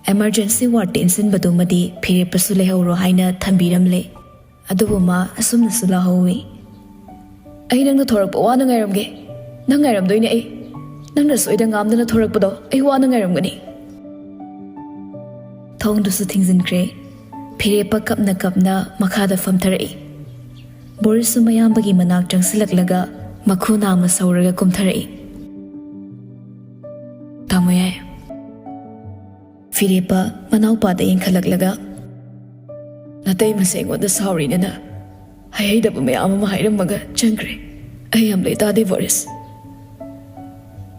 Emergency ward tinsin badumadi Phirepa su lehoro haina thambiramle. Adubo ma asum na su lahowi. ꯑꯩ ꯅꯪꯅ ꯊꯣꯔꯛꯄ ꯋꯥꯅ ꯉꯥꯏꯔꯝꯒꯦ ꯅꯪ ꯉꯥꯏꯔꯝꯗꯣꯏꯅꯦ ꯑꯩ ꯅꯪꯅ ꯁꯣꯏꯗ ꯉꯥꯝꯗꯅ ꯊꯣꯔꯛꯄꯗꯣ ꯑꯩ ꯋꯥꯅ ꯉꯥꯏꯔꯝꯒꯅꯤ ꯊꯣꯡꯗꯨꯁꯨ ꯊꯤꯡꯖꯤꯟꯈ꯭ꯔꯦ ꯐꯤꯔꯦꯞꯄ ꯀꯞꯅ ꯀꯞꯅ ꯃꯈꯥꯗ ꯐꯝꯊꯔꯛꯏ ꯕꯣꯔꯤꯁꯁꯨ ꯃꯌꯥꯝꯕꯒꯤ ꯃꯅꯥꯛ ꯆꯪꯁꯤꯜꯂꯛꯂꯒ ꯃꯈꯨ ꯅꯥꯝꯃ ꯁꯧꯔꯒ ꯀꯨꯝꯊꯔꯛꯏ ꯇꯥꯃꯣ ꯌꯥꯏ ꯐꯤꯔꯦꯞꯄ ꯃꯅꯥꯎꯄꯥꯗ ꯌꯦꯡꯈꯠꯂꯛꯂꯒ ꯅꯇꯩꯃꯁꯦ ꯑꯩꯉꯣꯟꯗ ꯁꯥꯎꯔꯤꯅꯦꯅ ꯍꯩꯍꯩꯗꯕ ꯃꯌꯥꯝ ꯑꯃ ꯍꯥꯏꯔꯝꯃꯒ ꯆꯪꯈ꯭ꯔꯦ ꯑꯩ ꯌꯥꯝ ꯂꯩ ꯇꯥꯗꯦ ꯕꯣꯔꯤꯁ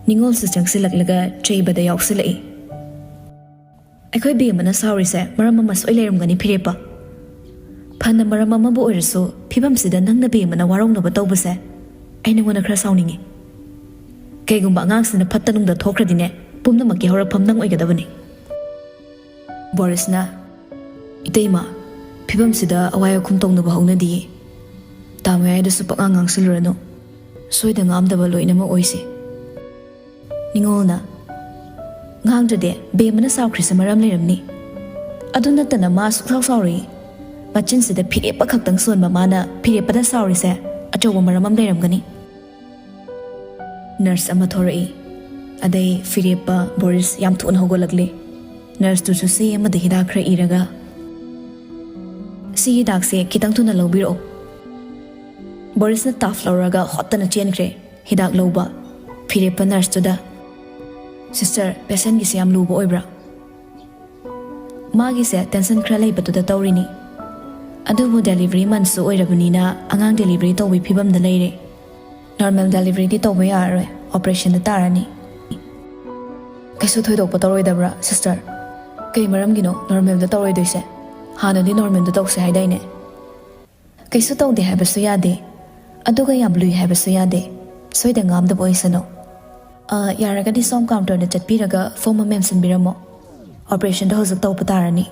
ꯅꯤꯡꯉꯣꯜꯁꯨ ꯆꯪꯁꯤꯜꯂꯛꯂꯒ ꯆꯩꯕꯗ ꯌꯥꯎꯁꯤꯜꯂꯛꯏ ꯑꯩꯈꯣꯏ ꯕꯦꯝꯃꯅ ꯁꯥꯎꯔꯤꯁꯦ ꯃꯔꯝ ꯑꯃ ꯁꯣꯏ ꯂꯩꯔꯝꯒꯅꯤ ꯐꯤꯔꯦꯞꯄ ꯐꯅ ꯃꯔꯝ ꯑꯃꯕꯨ ꯑꯣꯏꯔꯁꯨ ꯐꯤꯕꯝꯁꯤꯗ ꯅꯪꯅ ꯕꯦꯝꯃꯅ ꯋꯥꯔꯧꯅꯕ ꯇꯧꯕꯁꯦ ꯑꯩ ꯅꯉꯣꯟꯗ ꯈꯔ ꯁꯥꯎꯅꯤꯡꯉꯤ ꯀꯩꯒꯨꯝꯕ ꯑꯉꯥꯡꯁꯤꯅ ꯐꯠꯇ ꯅꯨꯡꯗ ꯊꯣꯛꯈ꯭ꯔꯗꯤꯅꯦ ꯄꯨꯝꯅꯃꯛꯀꯤ ꯍꯧꯔꯛꯐꯝ ꯅꯪ ꯑꯣꯏꯒꯗꯕꯅꯤ ꯕꯣꯔꯤꯁꯅ ꯏꯇꯩꯃ ꯐꯤꯕꯝꯁꯤꯗ ꯑꯋꯥꯏ ꯑꯈꯨꯝ ꯇꯧꯅꯕ ꯍꯧꯅꯗꯤꯌꯦ ꯇꯥꯃꯌꯥꯏꯗꯁꯨ ꯄꯛꯉꯥꯡ ꯉꯥꯡꯁꯤꯜꯂꯨꯔꯅꯨ ꯁꯣꯏꯗ ꯉꯥꯝꯗꯕ ꯂꯣꯏꯅꯃꯛ ꯑꯣꯏꯁꯤ ꯅꯤꯡꯉꯣꯜꯅ ꯉꯥꯡꯗ꯭ꯔꯗꯤ ꯕꯦꯝꯃꯅ ꯁꯥꯎꯈ꯭ꯔꯤꯁꯦ ꯃꯔꯝ ꯂꯩꯔꯝꯅꯤ ꯑꯗꯨ ꯅꯠꯇꯅ ꯃꯥ ꯁꯨꯛꯁꯥꯎ ꯁꯥꯎꯔꯤ ꯃꯆꯤꯟꯁꯤꯗ ꯐꯤꯔꯦꯞꯄ ꯈꯛꯇꯪ ꯁꯣꯟꯕ ꯃꯥꯅ ꯐꯤꯔꯦꯞꯄꯗ ꯁꯥꯎꯔꯤꯁꯦ ꯑꯆꯧꯕ ꯃꯔꯝ ꯑꯃ ꯂꯩꯔꯝꯒꯅꯤ ꯅꯔꯁ ꯑꯃ ꯊꯣꯔꯛꯏ ꯑꯗꯩ ꯐꯤꯔꯦꯞꯄ ꯕꯣꯔꯤꯁ ꯌꯥꯝ ꯊꯨꯅ ꯍꯧꯒꯠꯂꯛꯂꯤ ꯅꯔꯁꯇꯨꯁꯨ ꯆꯦ ꯑꯃꯗ ꯍꯤꯗꯥꯛ ꯈꯔ ꯏꯔꯒ ꯁꯤ ꯍꯤꯗꯥꯛꯁꯦ ꯈꯤꯇꯪ ꯊꯨꯅ ꯂꯧꯕꯤꯔꯛꯑꯣ ꯕꯣꯔꯤꯁꯅ ꯇꯥꯐ ꯂꯧꯔꯒ ꯍꯣꯠꯇꯅ ꯆꯦꯟꯈ꯭ꯔꯦ ꯍꯤꯗꯥꯛ ꯂꯧꯕ ꯐꯤꯔꯦꯞꯄ ꯅꯔꯁꯇꯨꯗ ꯁꯤꯁꯇꯔ ꯄꯦꯁꯦꯟꯒꯤꯁꯦ ꯌꯥꯝ ꯂꯨꯕ ꯑꯣꯏꯕ꯭ꯔꯥ ꯃꯥꯒꯤꯁꯦ ꯇꯦꯟꯁꯟ ꯈꯔ ꯂꯩꯕꯗꯨꯗ ꯇꯧꯔꯤꯅꯤ ꯑꯗꯨꯕꯨ ꯗꯦꯂꯤꯚꯔꯤ ꯃꯟꯁꯨ ꯑꯣꯏꯔꯕꯅꯤꯅ ꯑꯉꯥꯡ ꯗꯦꯂꯤꯚꯔꯤ ꯇꯧꯕꯒꯤ ꯐꯤꯕꯝꯗ ꯂꯩꯔꯦ ꯅꯣꯔꯃꯦꯜ ꯗꯦꯂꯤꯚꯔꯤꯗꯤ ꯇꯧꯕ ꯌꯥꯔꯔꯣꯏ ꯑꯣꯄꯔꯦꯁꯟꯗ ꯇꯥꯔꯅꯤ ꯀꯩꯁꯨ ꯊꯣꯏꯗꯣꯛꯄ ꯇꯧꯔꯣꯏꯗꯕ꯭ꯔꯥ ꯁꯤꯁꯇꯔ ꯀꯩ ꯃꯔꯝꯒꯤꯅꯣ ꯅꯣꯔꯃꯦꯜꯗ ꯇꯧꯔꯣꯏꯗꯣꯏꯁꯦ ꯍꯥꯟꯅꯗꯤ ꯅꯣꯔꯃꯦꯜꯗ ꯇꯧꯁꯦ ꯍꯥꯏꯗꯥꯏꯅꯦ ꯀꯩꯁꯨ ꯇꯧꯗꯦ ꯍꯥꯏꯕꯁꯨ ꯌꯥꯗꯦ ꯑꯗꯨꯒ ꯌꯥꯝ ꯂꯨꯏ ꯍꯥꯏꯕꯁꯨ ꯌꯥꯗꯦ ꯁꯣꯏꯗ ꯉꯥꯝꯗꯕ ꯑꯣꯏꯁꯅꯨ ꯌꯥꯔꯒꯗꯤ ꯁꯣꯝ ꯀꯥꯎꯟꯇꯔꯗ ꯆꯠꯄꯤꯔꯒ ꯐꯣꯝ ꯑꯃ ꯃꯦꯟꯁꯤꯟꯕꯤꯔꯝꯃꯣ ꯑꯣꯄꯔꯦꯁꯟꯗꯣ ꯍꯧꯖꯤꯛ ꯇꯧꯕ ꯇꯥꯔꯅꯤ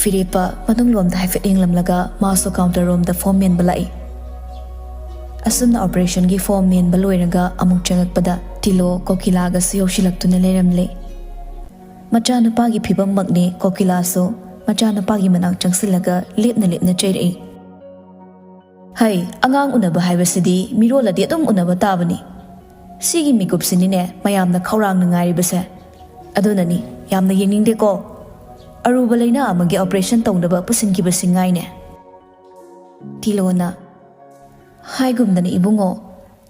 ꯐꯤꯔꯦꯞꯄ ꯃꯅꯨꯡꯂꯣꯝꯗ ꯍꯥꯏꯐꯦꯠ ꯌꯦꯡꯂꯝꯂꯒ ꯃꯥꯁꯨ ꯀꯥꯎꯟꯇꯔꯔꯣꯝꯗ ꯐꯣꯝ ꯃꯦꯟꯕ ꯂꯥꯛꯏ ꯑꯁꯨꯝꯅ ꯑꯣꯄꯔꯦꯁꯟꯒꯤ ꯐꯣꯝ ꯃꯦꯟꯕ ꯂꯣꯏꯔꯒ ꯑꯃꯨꯛ ꯆꯪꯉꯛꯄꯗ ꯇꯤꯂꯣ ꯀꯣꯀꯤꯂꯥꯒꯁꯨ ꯌꯧꯁꯤꯜꯂꯛꯇꯨꯅ ꯂꯩꯔꯝꯂꯦ ꯃꯆꯥꯅꯨꯄꯥꯒꯤ ꯐꯤꯕꯝꯃꯛꯅꯤ ꯀꯣꯀꯤꯂꯥꯁꯨ ꯃꯆꯥꯅꯨꯄꯥꯒꯤ ꯃꯅꯥꯛ ꯆꯪꯁꯤꯜꯂꯒ ꯂꯦꯞꯅ ꯂꯦꯞꯅ ꯆꯩꯔꯛꯏ ꯍꯩ ꯑꯉꯥꯡ ꯎꯅꯕ ꯍꯥꯏꯕꯁꯤꯗꯤ ꯃꯤꯔꯣꯜꯂꯗꯤ ꯑꯗꯨꯝ ꯎꯅꯕ ꯇꯥꯕꯅꯤ ꯁꯤꯒꯤ ꯃꯤꯀꯨꯞꯁꯤꯅꯤꯅꯦ ꯃꯌꯥꯝꯅ ꯈꯧꯔꯥꯡꯅ ꯉꯥꯏꯔꯤꯕꯁꯦ ꯑꯗꯨꯅꯅꯤ ꯌꯥꯝꯅ ꯌꯦꯡꯅꯤꯡꯗꯦꯀꯣ ꯑꯔꯨꯕ ꯂꯩꯅꯥ ꯑꯃꯒꯤ ꯑꯣꯄꯔꯦꯁꯟ ꯇꯧꯅꯕ ꯄꯨꯁꯤꯟꯈꯤꯕꯁꯤ ꯉꯥꯏꯅꯦ ꯇꯤꯂꯣꯅ ꯍꯥꯏꯒꯨꯝꯗꯅ ꯏꯕꯨꯡꯉꯣ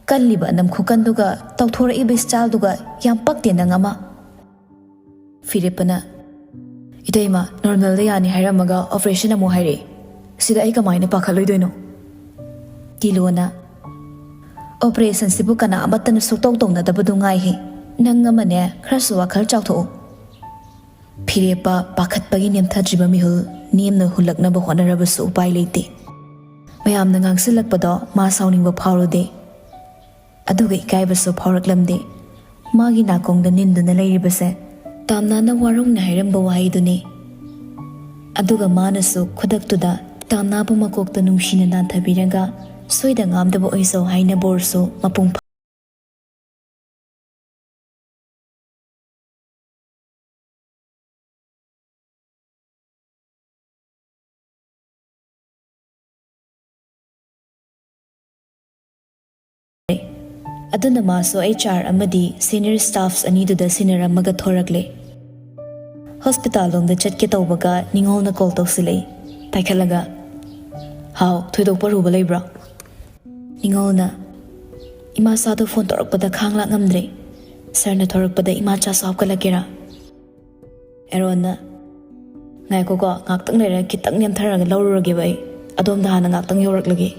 ꯀꯜꯂꯤꯕ ꯑꯅꯝ ꯈꯨꯀꯟꯗꯨꯒ ꯇꯧꯊꯣꯔꯛꯏꯕ ꯁ꯭ꯇꯥꯏꯜꯗꯨꯒ ꯌꯥꯝ ꯄꯛꯇꯦ ꯅꯪ ꯑꯃ ꯐꯤꯔꯦꯞꯄꯅ ꯏꯇꯩꯃ ꯅꯣꯔꯃꯦꯜꯗ ꯌꯥꯅꯤ ꯍꯥꯏꯔꯝꯃꯒ ꯑꯣꯄꯔꯦꯁꯟ ꯑꯃꯨꯛ ꯍꯥꯏꯔꯛꯏ ꯁꯤꯗ ꯑꯩ ꯀꯃꯥꯏꯅ ꯄꯥꯈꯠꯂꯣꯏꯗꯣꯏꯅꯣ ꯇꯤꯂꯣꯅ ꯑꯣꯄꯔꯦꯁꯟꯁꯤꯕꯨ ꯀꯅꯥ ꯑꯃꯠꯇꯅ ꯁꯨꯛꯇꯧ ꯇꯧꯅꯗꯕꯗꯨ ꯉꯥꯏꯍꯦ ꯅꯪ ꯑꯃꯅꯦ ꯈꯔꯁꯨ ꯋꯥꯈꯜ ꯆꯥꯎꯊꯣꯛꯎ ꯐꯤꯔꯦꯞꯄ ꯄꯥꯈꯠꯄꯒꯤ ꯅꯦꯝꯊꯗ꯭ꯔꯤꯕ ꯃꯤꯍꯨꯜ ꯅꯦꯝꯅ ꯍꯨꯜꯂꯛꯅꯕ ꯍꯣꯠꯅꯔꯕꯁꯨ ꯎꯄꯥꯏ ꯂꯩꯇꯦ ꯃꯌꯥꯝꯅ ꯉꯥꯡꯁꯤꯜꯂꯛꯄꯗꯣ ꯃꯥ ꯁꯥꯎꯅꯤꯡꯕ ꯐꯥꯎꯔꯨꯗꯦ ꯑꯗꯨꯒ ꯏꯀꯥꯏꯕꯁꯨ ꯐꯥꯎꯔꯛꯂꯝꯗꯦ ꯃꯥꯒꯤ ꯅꯥꯀꯣꯡꯗ ꯅꯤꯟꯗꯨꯅ ꯂꯩꯔꯤꯕꯁꯦ ꯇꯥꯝꯅꯥꯅ ꯋꯥꯔꯧꯅ ꯍꯥꯏꯔꯝꯕ ꯋꯥꯍꯩꯗꯨꯅꯤ ꯑꯗꯨꯒ ꯃꯥꯅꯁꯨ ꯈꯨꯗꯛꯇꯨꯗ ꯇꯥꯝꯅꯥꯕꯨ ꯃꯀꯣꯛꯇ ꯅꯨꯡꯁꯤꯅ ꯅꯥꯟꯊꯕꯤꯔꯒ ꯁꯣꯏꯗ ꯉꯥꯝꯗꯕ ꯑꯣꯏꯖꯧ ꯍꯥꯏꯅ ꯕꯣꯔꯁꯨ ꯃꯄꯨꯡ ꯑꯗꯨꯅ ꯃꯥꯁꯨ HR ꯑꯃꯗꯤ ꯁꯤꯅꯤꯌꯔ ꯁ꯭ꯇꯥꯐꯁ ꯑꯅꯤꯗꯨꯗ ꯁꯤꯟꯅꯔꯝꯃꯒ ꯊꯣꯔꯛꯂꯦ ꯍꯣꯁꯄꯤꯇꯥꯜ ꯂꯣꯝꯗ ꯆꯠꯀꯦ ꯇꯧꯕꯒ ꯅꯤꯡꯉꯣꯜꯅ ꯀꯣꯜ ꯇꯧꯁꯤꯜꯂꯛꯏ ꯄꯥꯏꯈꯠꯂꯒ ꯍꯥꯎ ꯊꯣꯏꯗꯣꯛꯄ ꯔꯨꯕ ꯂꯩꯕ꯭ꯔꯣ ꯅꯤꯡꯉꯣꯜꯅ ꯏꯃꯥꯆꯥꯗꯣ ꯐꯣꯟ ꯇꯧꯔꯛꯄꯗ ꯈꯥꯡ ꯂꯥꯛ ꯉꯝꯗ꯭ꯔꯦ ꯁꯔꯅ ꯊꯣꯔꯛꯄꯗ ꯏꯃꯥꯆꯥꯁꯨ ꯍꯥꯞꯀꯠꯂꯛꯀꯦꯔꯥ ꯑꯦꯔꯣꯟꯅ ꯉꯥꯏꯈꯣꯀꯣ ꯉꯥꯛꯇꯪ ꯂꯩꯔꯒ ꯈꯤꯇꯪ ꯅꯦꯝꯊꯔꯒ ꯂꯧꯔꯨꯔꯒꯦꯕ ꯑꯩ ꯑꯗꯣꯝꯗ ꯍꯥꯟꯅ ꯉꯥꯛꯇꯪ ꯌꯧꯔꯛꯂꯒꯦ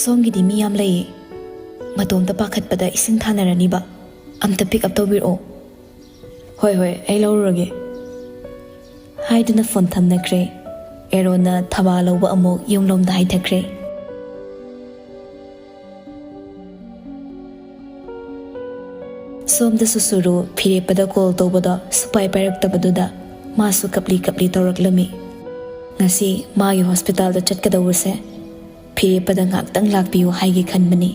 ꯁꯣꯝꯒꯤꯗꯤ ꯃꯤ ꯌꯥꯝ ꯂꯩꯌꯦ ꯃꯇꯣꯝꯇ ꯄꯥꯈꯠꯄꯗ ꯏꯁꯤꯡ ꯊꯥꯅꯔꯅꯤꯕ ꯑꯝꯇ ꯄꯤꯛ ꯑꯞ ꯇꯧꯕꯤꯔꯛꯑꯣ ꯍꯣꯏ ꯑꯩ ꯂꯧꯔꯨꯔꯒꯦ ꯍꯥꯏꯗꯨꯅ ꯐꯣꯟ ꯊꯝꯅꯈ꯭ꯔꯦ ꯑꯦꯔꯣꯟꯅ ꯊꯕꯥ ꯂꯧꯕ ꯑꯃꯨꯛ ꯌꯨꯝꯂꯣꯝꯗ ꯍꯥꯏꯊꯈ꯭ꯔꯦ ꯁꯣꯝꯗꯁꯨ ꯁꯨꯔꯨ ꯐꯤꯔꯦꯞꯄꯗ ꯀꯣꯜ ꯇꯧꯕꯗꯣ ꯁꯨꯄꯥꯏ ꯄꯥꯏꯔꯛꯇꯕꯗꯨꯗ ꯃꯥꯁꯨ ꯀꯞꯂꯤ ꯇꯧꯔꯛꯂꯝꯃꯤ ꯉꯁꯤ ꯃꯥꯒꯤ ꯍꯣꯁꯄꯤꯇꯥꯜꯗ ꯆꯠꯀꯗꯧꯕꯁꯦ ꯐꯤꯔꯦꯞꯄꯗ ꯉꯥꯛꯇꯪ ꯂꯥꯛꯄꯤꯌꯨ ꯍꯥꯏꯒꯦ ꯈꯟꯕꯅꯤ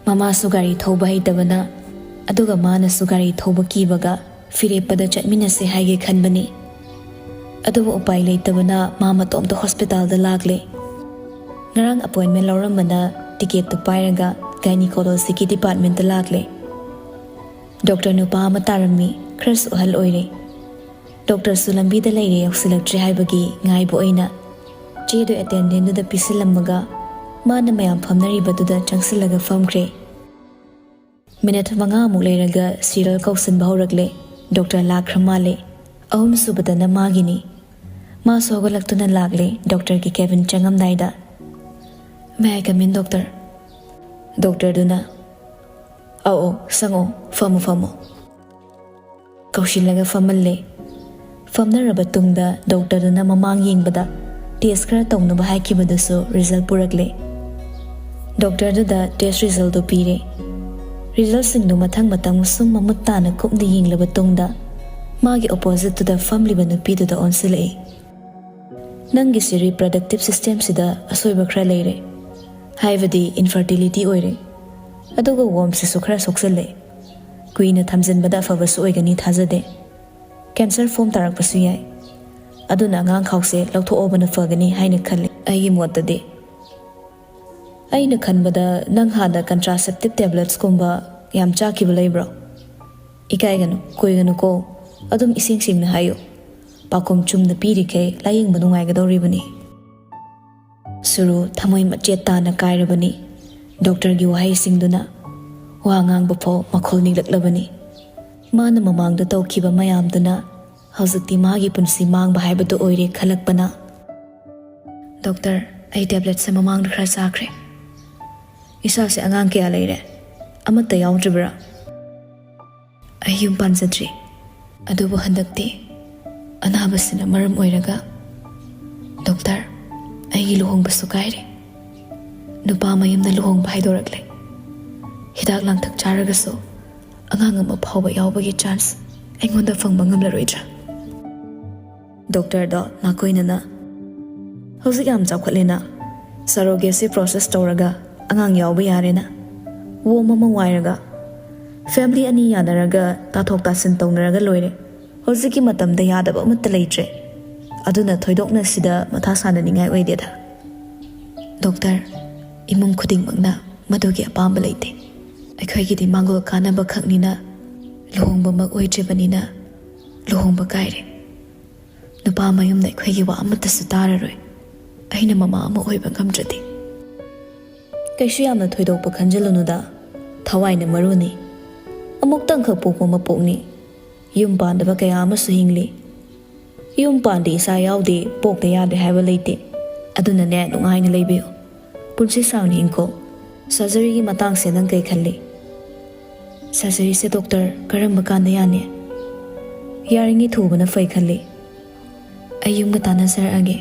ꯃꯃꯥꯁꯨ ꯒꯥꯔꯤ ꯊꯧꯕ ꯍꯩꯇꯕꯅ ꯑꯗꯨꯒ ꯃꯥꯅꯁꯨ ꯒꯥꯔꯤ ꯊꯧꯕ ꯀꯤꯕꯒ ꯐꯤꯔꯦꯞꯄꯗ ꯆꯠꯃꯤꯟꯅꯁꯦ ꯍꯥꯏꯒꯦ ꯈꯟꯕꯅꯤ ꯑꯗꯨꯕꯨ ꯎꯄꯥꯏ ꯂꯩꯇꯕꯅ ꯃꯥ ꯃꯇꯣꯝꯇ ꯍꯣꯁꯄꯤꯇꯥꯜꯗ ꯂꯥꯛꯂꯦ ngarang appointment lauramana ticket to pairaga gynecology department lakle doctor nupa ama tarami khras ohal oire doctor sulambi da leire yaksilaktre haibagi ngai bo oina che do attendant da pisilamaga mana mayam phamnari baduda changsilaga famkre minute manga amuk leiraga serial kausin bahuragle doctor lakramale ahum subadana magini ma sogolaktuna lagle doctor ki cabin changam daida may I come in doctor doctor duna oh sango famu kausilaga famalle famnaraba tungda doctor duna mamang yingbada test kara tongna bahai ki badaso result puragle doctor da test result do pire result sing do mathang sum mamutta na khupdi yinglaba tungda magi opposite to the family banu pi da onsile nangi si reproductive system sida asoiba khra leire haibadi infertility oire aduga worm se sukhra soksale kuina thamjin bada fabasu oigani thajade cancer form tarak pasu yai aduna ngang khause lautho obana fagani haina khalle ai motade aina khanbada nang hada contraceptive tablets komba yam chaki bulai bro ikai ganu koi ganu ko adum ising sing na hayo pakom chumna piri ke laying banungai gadori bani suru thamoi machet ta na kairabani doctor gi wahai singduna wa ngang bapho makhol nilaklabani mana mamang da tawkiba mayam duna hauzati magi punsi mang ba haibatu oire khalakpana doctor ai tablet sa mamang da khra sakre isa se angang ke alaire amata yaudribra ayum pansadri adubu handakti anabasina maram oiraga doctor ai luhongbasu kaire nupa mayumna luhongba haidorakle hidak langthak charagaso angang ama phawba yawbagi chance aingonda fangba ngamlaroidra doctor do nakoinana hauzik yam chawkhatlena surrogacy process tawraga angang yawba yarena wo mama wairaga family ani yanaraga tathok tasin tawnaraga loire hoziki matamda yadaba amatta leitre aduna thoidokna sida matha sananingai oideda doctor imum khuding magna madogi apamba leite aikhaigi di mangol kanaba khaknina lohongba mag oitribanina lohongba kaire nupa mayumna aikhaigi wa amatta sutararoi aina mama ama oiba ngamdradi kaisu yamna thoidokpa khanjalunuda thawaina maruni amuk tangkhak pokma mapokni yum pandaba kaya amasu hingli yum pandi isa yaude pokta yade haiba leite aduna ne nungaina leibiyo punsi saun hingko surgery gi matang se nang kai khalli surgery se doctor karamba kanda yane yaringi thubana fai khalli ayum ga tana sar age